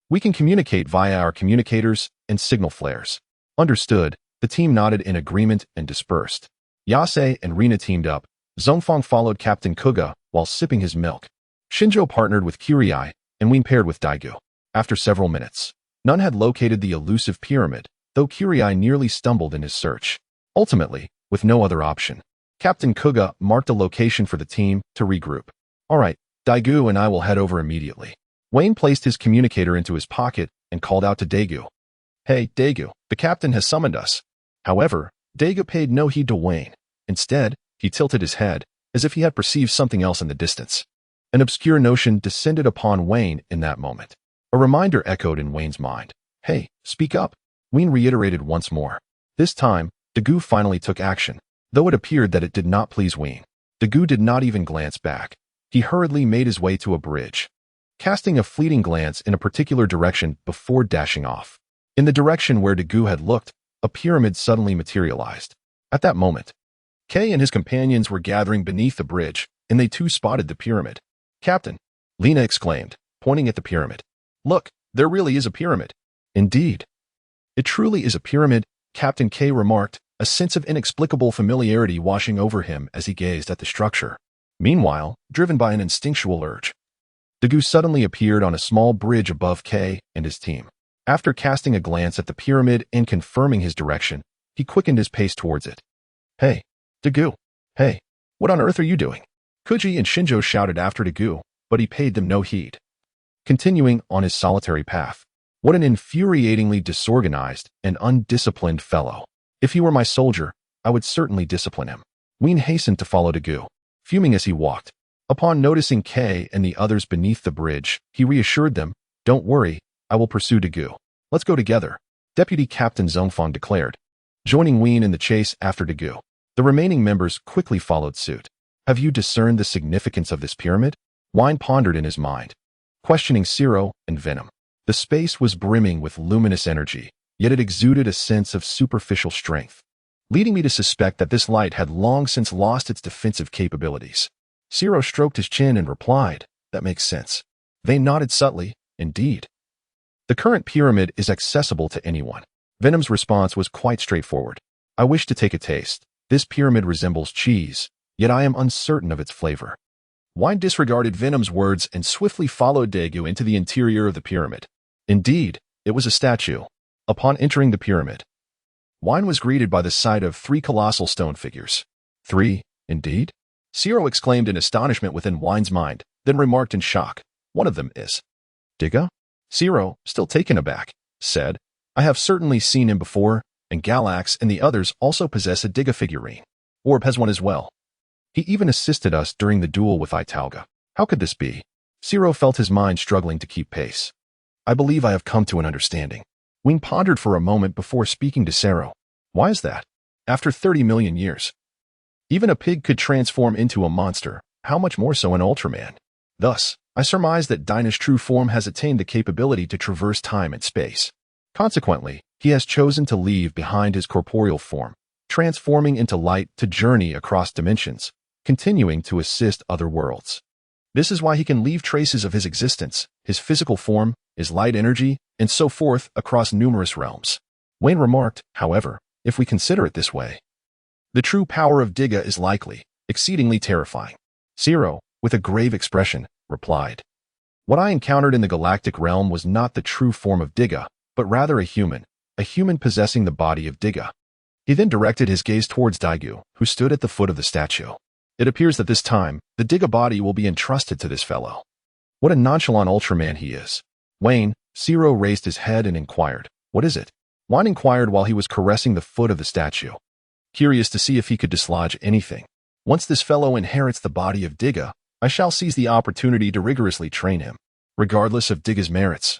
we can communicate via our communicators and signal flares." "Understood." The team nodded in agreement and dispersed. Yase and Rina teamed up. Zhongfang followed Captain Kuga while sipping his milk. Shinjo partnered with Kiryai, and Ween paired with Daigu. After several minutes, none had located the elusive pyramid, though Kiryai nearly stumbled in his search. Ultimately, with no other option, Captain Kuga marked a location for the team to regroup. "All right, Daigu and I will head over immediately." Wayne placed his communicator into his pocket and called out to Daegu. "Hey, Daegu, the captain has summoned us." However, Daegu paid no heed to Wayne. Instead, he tilted his head, as if he had perceived something else in the distance. An obscure notion descended upon Wayne in that moment. A reminder echoed in Wayne's mind. "Hey, speak up." Wayne reiterated once more. This time, Daegu finally took action, though it appeared that it did not please Wayne. Daegu did not even glance back. He hurriedly made his way to a bridge, casting a fleeting glance in a particular direction before dashing off. In the direction where Daegu had looked, a pyramid suddenly materialized. At that moment, Kay and his companions were gathering beneath the bridge, and they too spotted the pyramid. "Captain, Lena exclaimed, pointing at the pyramid. Look, there really is a pyramid. Indeed. It truly is a pyramid, Captain K remarked, a sense of inexplicable familiarity washing over him as he gazed at the structure. Meanwhile, driven by an instinctual urge, Dagu suddenly appeared on a small bridge above K and his team. After casting a glance at the pyramid and confirming his direction, he quickened his pace towards it. Hey, Dagu. Hey, what on earth are you doing? Kuji and Shinjo shouted after Dagu, but he paid them no heed. Continuing on his solitary path. What an infuriatingly disorganized and undisciplined fellow. If he were my soldier, I would certainly discipline him. Ween hastened to follow Dagu, fuming as he walked. Upon noticing Kay and the others beneath the bridge, he reassured them, Don't worry, I will pursue Dagu. Let's go together, Deputy Captain Zhongfang declared, joining Ween in the chase after Dagu. The remaining members quickly followed suit. Have you discerned the significance of this pyramid? Wine pondered in his mind, questioning Zero and Venom. The space was brimming with luminous energy, yet it exuded a sense of superficial strength, leading me to suspect that this light had long since lost its defensive capabilities. Zero stroked his chin and replied, That makes sense. Vane nodded subtly, Indeed. The current pyramid is accessible to anyone. Venom's response was quite straightforward. I wish to take a taste. This pyramid resembles cheese, yet I am uncertain of its flavor. Wine disregarded Venom's words and swiftly followed Dagu into the interior of the pyramid. Indeed, it was a statue. Upon entering the pyramid, Wine was greeted by the sight of 3 colossal stone figures. 3, indeed? Zero exclaimed in astonishment within Wine's mind, then remarked in shock. One of them is Digga? Zero, still taken aback, said, I have certainly seen him before, and Galax and the others also possess a Digga figurine. Orb has one as well. He even assisted us during the duel with Italga. How could this be? Zero felt his mind struggling to keep pace. I believe I have come to an understanding. Wing pondered for a moment before speaking to Zero. Why is that? After 30 million years, even a pig could transform into a monster, how much more so an Ultraman? Thus, I surmise that Dinah's true form has attained the capability to traverse time and space. Consequently, he has chosen to leave behind his corporeal form, transforming into light to journey across dimensions, continuing to assist other worlds. This is why he can leave traces of his existence, his physical form, his light energy, and so forth across numerous realms. Wayne remarked, however, if we consider it this way, the true power of Digga is likely, exceedingly terrifying. Zero, with a grave expression, replied. What I encountered in the galactic realm was not the true form of Digga, but rather a human possessing the body of Digga. He then directed his gaze towards Dagu, who stood at the foot of the statue. It appears that this time, the Digga body will be entrusted to this fellow. What a nonchalant Ultraman he is. Wayne, Zero raised his head and inquired, What is it? Wine inquired while he was caressing the foot of the statue, curious to see if he could dislodge anything. Once this fellow inherits the body of Digga, I shall seize the opportunity to rigorously train him, regardless of Digga's merits.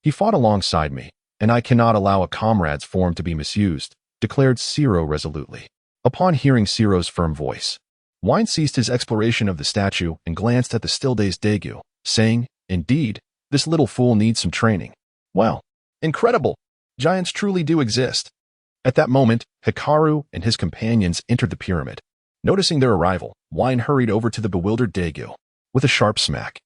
He fought alongside me, and I cannot allow a comrade's form to be misused, declared Zero resolutely. Upon hearing Zero's firm voice, Wine ceased his exploration of the statue and glanced at the still-dazed Dagu, saying, Indeed, this little fool needs some training. Well, incredible! Giants truly do exist. At that moment, Hikaru and his companions entered the pyramid. Noticing their arrival, Wine hurried over to the bewildered Dagu. With a sharp smack,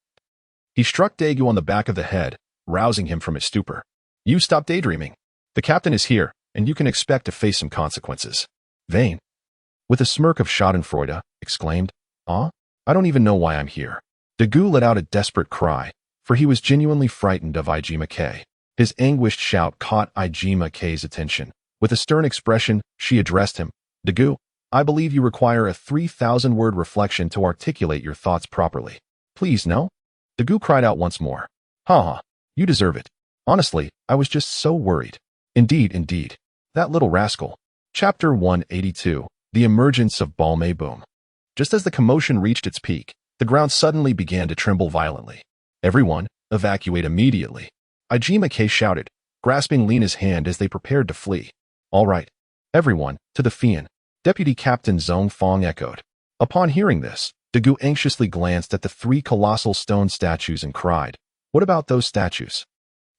he struck Dagu on the back of the head, rousing him from his stupor. You stop daydreaming. The captain is here, and you can expect to face some consequences. Vane, with a smirk of schadenfreude, exclaimed, I don't even know why I'm here. Dagu let out a desperate cry, for he was genuinely frightened of Ijima K. His anguished shout caught Ijima K's attention. With a stern expression, she addressed him. Dagu, I believe you require a 3,000-word reflection to articulate your thoughts properly. Please, no? Dagu cried out once more. Ha, you deserve it. Honestly, I was just so worried. Indeed. That little rascal. Chapter 182, The Emergence of Balmain Boom. Just as the commotion reached its peak, the ground suddenly began to tremble violently. Everyone, evacuate immediately. Ijima K shouted, grasping Lena's hand as they prepared to flee. All right, everyone, to the Fian. Deputy Captain Zhongfang echoed. Upon hearing this, Dagu anxiously glanced at the 3 colossal stone statues and cried, What about those statues?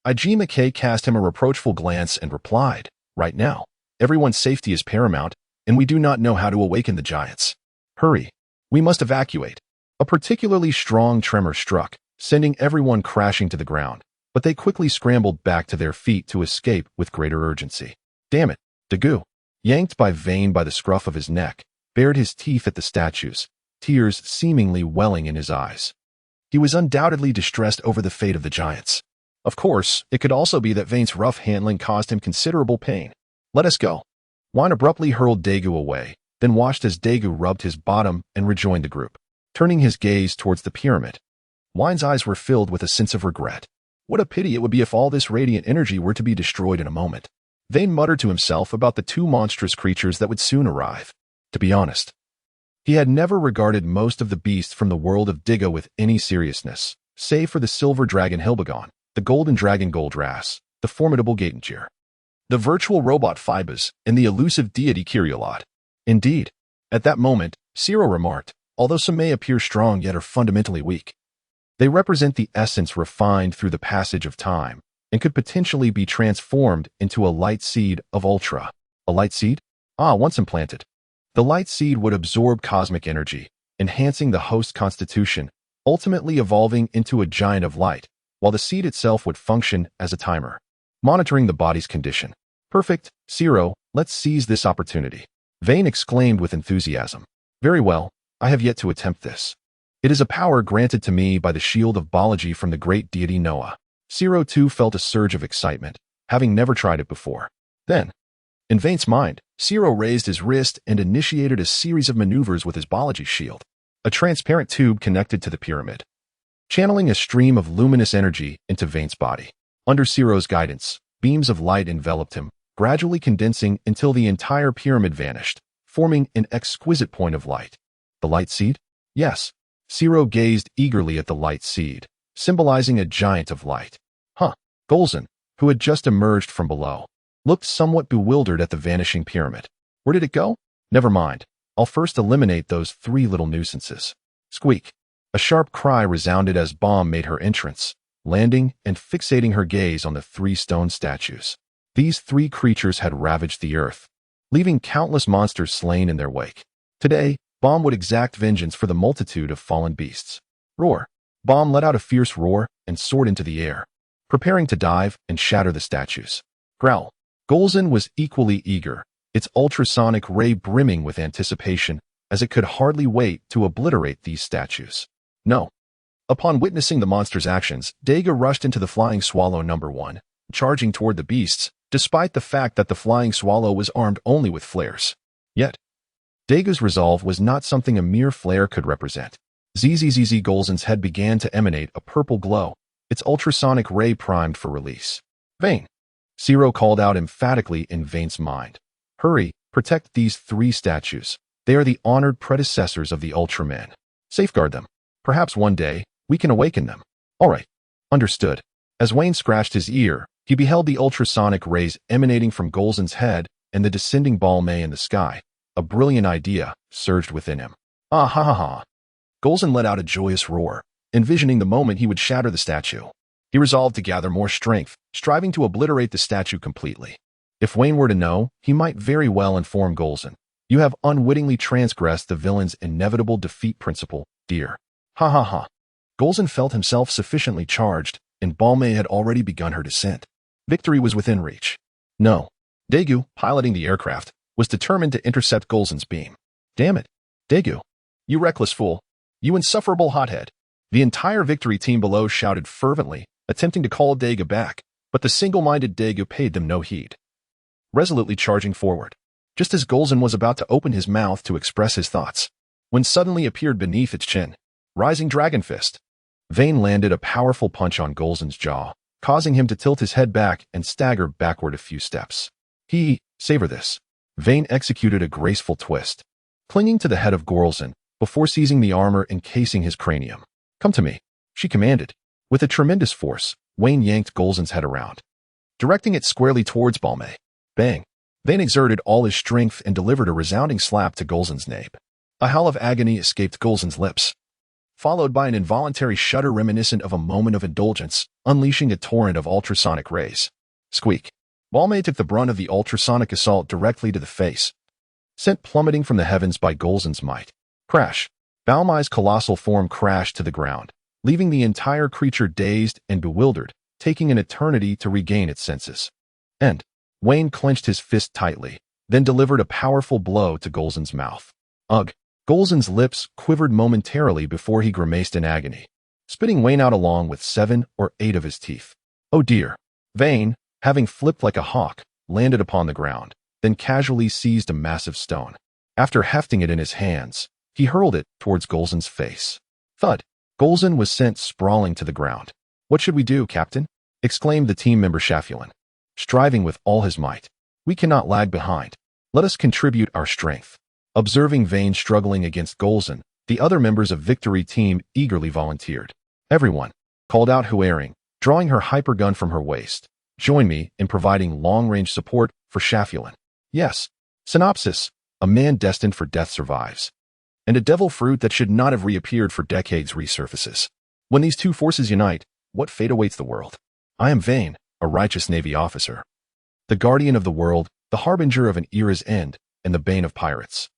Ijima K cast him a reproachful glance and replied, Right now, everyone's safety is paramount, and we do not know how to awaken the giants. Hurry, we must evacuate. A particularly strong tremor struck, sending everyone crashing to the ground, but they quickly scrambled back to their feet to escape with greater urgency. Damn it, Daegu, yanked by Vayne by the scruff of his neck, bared his teeth at the statues, tears seemingly welling in his eyes. He was undoubtedly distressed over the fate of the giants. Of course, it could also be that Vayne's rough handling caused him considerable pain. Let us go. Wine abruptly hurled Daegu away, then watched as Daegu rubbed his bottom and rejoined the group, turning his gaze towards the pyramid. Wine's eyes were filled with a sense of regret. What a pity it would be if all this radiant energy were to be destroyed in a moment. Vayne muttered to himself about the two monstrous creatures that would soon arrive. To be honest, he had never regarded most of the beasts from the world of Digga with any seriousness, save for the silver dragon Hilbegon, the golden dragon Goldrass, the formidable Gatentyr, the virtual robot Phoebus, and the elusive deity Kyriolot. Indeed, at that moment, Ciro remarked, although some may appear strong yet are fundamentally weak, they represent the essence refined through the passage of time and could potentially be transformed into a light seed of Ultra. A light seed? Once implanted, the light seed would absorb cosmic energy, enhancing the host constitution, ultimately evolving into a giant of light, while the seed itself would function as a timer, monitoring the body's condition. Perfect, Ciro, let's seize this opportunity. Vayne exclaimed with enthusiasm. Very well, I have yet to attempt this. It is a power granted to me by the shield of Balaji from the great deity Noah. Ciro too felt a surge of excitement, having never tried it before. Then, in Vayne's mind, Ciro raised his wrist and initiated a series of maneuvers with his Balaji shield, a transparent tube connected to the pyramid, channeling a stream of luminous energy into Vayne's body. Under Ciro's guidance, beams of light enveloped him, gradually condensing until the entire pyramid vanished, forming an exquisite point of light. The light seed? Yes. Ciro gazed eagerly at the light seed, symbolizing a giant of light. Golzan, who had just emerged from below, looked somewhat bewildered at the vanishing pyramid. Where did it go? Never mind. I'll first eliminate those three little nuisances. Squeak. A sharp cry resounded as Bomb made her entrance, landing and fixating her gaze on the three stone statues. These three creatures had ravaged the earth, leaving countless monsters slain in their wake. Today, Bomb would exact vengeance for the multitude of fallen beasts. Roar. Bomb let out a fierce roar and soared into the air, preparing to dive and shatter the statues. Growl. Golzan was equally eager, its ultrasonic ray brimming with anticipation, as it could hardly wait to obliterate these statues. No. Upon witnessing the monster's actions, Daegu rushed into the flying swallow number 1, charging toward the beasts, despite the fact that the flying swallow was armed only with flares. Yet, Daegu's resolve was not something a mere flare could represent. ZZZZ Golzan's head began to emanate a purple glow, its ultrasonic ray primed for release. Vayne. Ciro called out emphatically in Vayne's mind. Hurry, protect these three statues. They are the honored predecessors of the Ultramen. Safeguard them. Perhaps one day, we can awaken them. All right. Understood. As Wayne scratched his ear, he beheld the ultrasonic rays emanating from Golzan's head and the descending Balmain in the sky. A brilliant idea surged within him. Ah ha ha ha. Golzan let out a joyous roar, envisioning the moment he would shatter the statue. He resolved to gather more strength, striving to obliterate the statue completely. If Wayne were to know, he might very well inform Golzan. You have unwittingly transgressed the villain's inevitable defeat principle, dear. Ha ha ha. Golzan felt himself sufficiently charged, and Balmain had already begun her descent. Victory was within reach. No. Daegu, piloting the aircraft, was determined to intercept Golzan's beam. Damn it. Daegu. You reckless fool. You insufferable hothead. The entire victory team below shouted fervently, attempting to call Daegu back, but the single-minded Daegu paid them no heed, resolutely charging forward, just as Golzan was about to open his mouth to express his thoughts, when suddenly appeared beneath its chin, rising Dragon Fist. Vayne landed a powerful punch on Golzan's jaw, causing him to tilt his head back and stagger backward a few steps. Savor this. Vayne executed a graceful twist, clinging to the head of Golzan before seizing the armor encasing his cranium. Come to me, she commanded. With a tremendous force, Wayne yanked Golzan's head around, directing it squarely towards Balmain. Bang! Vayne exerted all his strength and delivered a resounding slap to Golzan's nape. A howl of agony escaped Golzan's lips, followed by an involuntary shudder reminiscent of a moment of indulgence, unleashing a torrent of ultrasonic rays. Squeak! Balmain took the brunt of the ultrasonic assault directly to the face, sent plummeting from the heavens by Golzan's might. Crash! Balmain's colossal form crashed to the ground, leaving the entire creature dazed and bewildered, taking an eternity to regain its senses. And Wayne clenched his fist tightly, then delivered a powerful blow to Golzen's mouth. Ugh! Golzen's lips quivered momentarily before he grimaced in agony, spitting Wayne out along with 7 or 8 of his teeth. Oh dear! Vane, having flipped like a hawk, landed upon the ground, then casually seized a massive stone. After hefting it in his hands, he hurled it towards Golzen's face. Thud! Golzen was sent sprawling to the ground. What should we do, Captain? Exclaimed the team member Shafulin, striving with all his might. We cannot lag behind. Let us contribute our strength. Observing Vane struggling against Golzen, the other members of Victory Team eagerly volunteered. Everyone, called out Huering, drawing her hypergun from her waist. Join me in providing long-range support for Shafulin. Yes. Synopsis: a man destined for death survives, and a devil fruit that should not have reappeared for decades resurfaces. When these two forces unite, what fate awaits the world? I am Vane, a righteous Navy officer, the guardian of the world, the harbinger of an era's end, and the bane of pirates.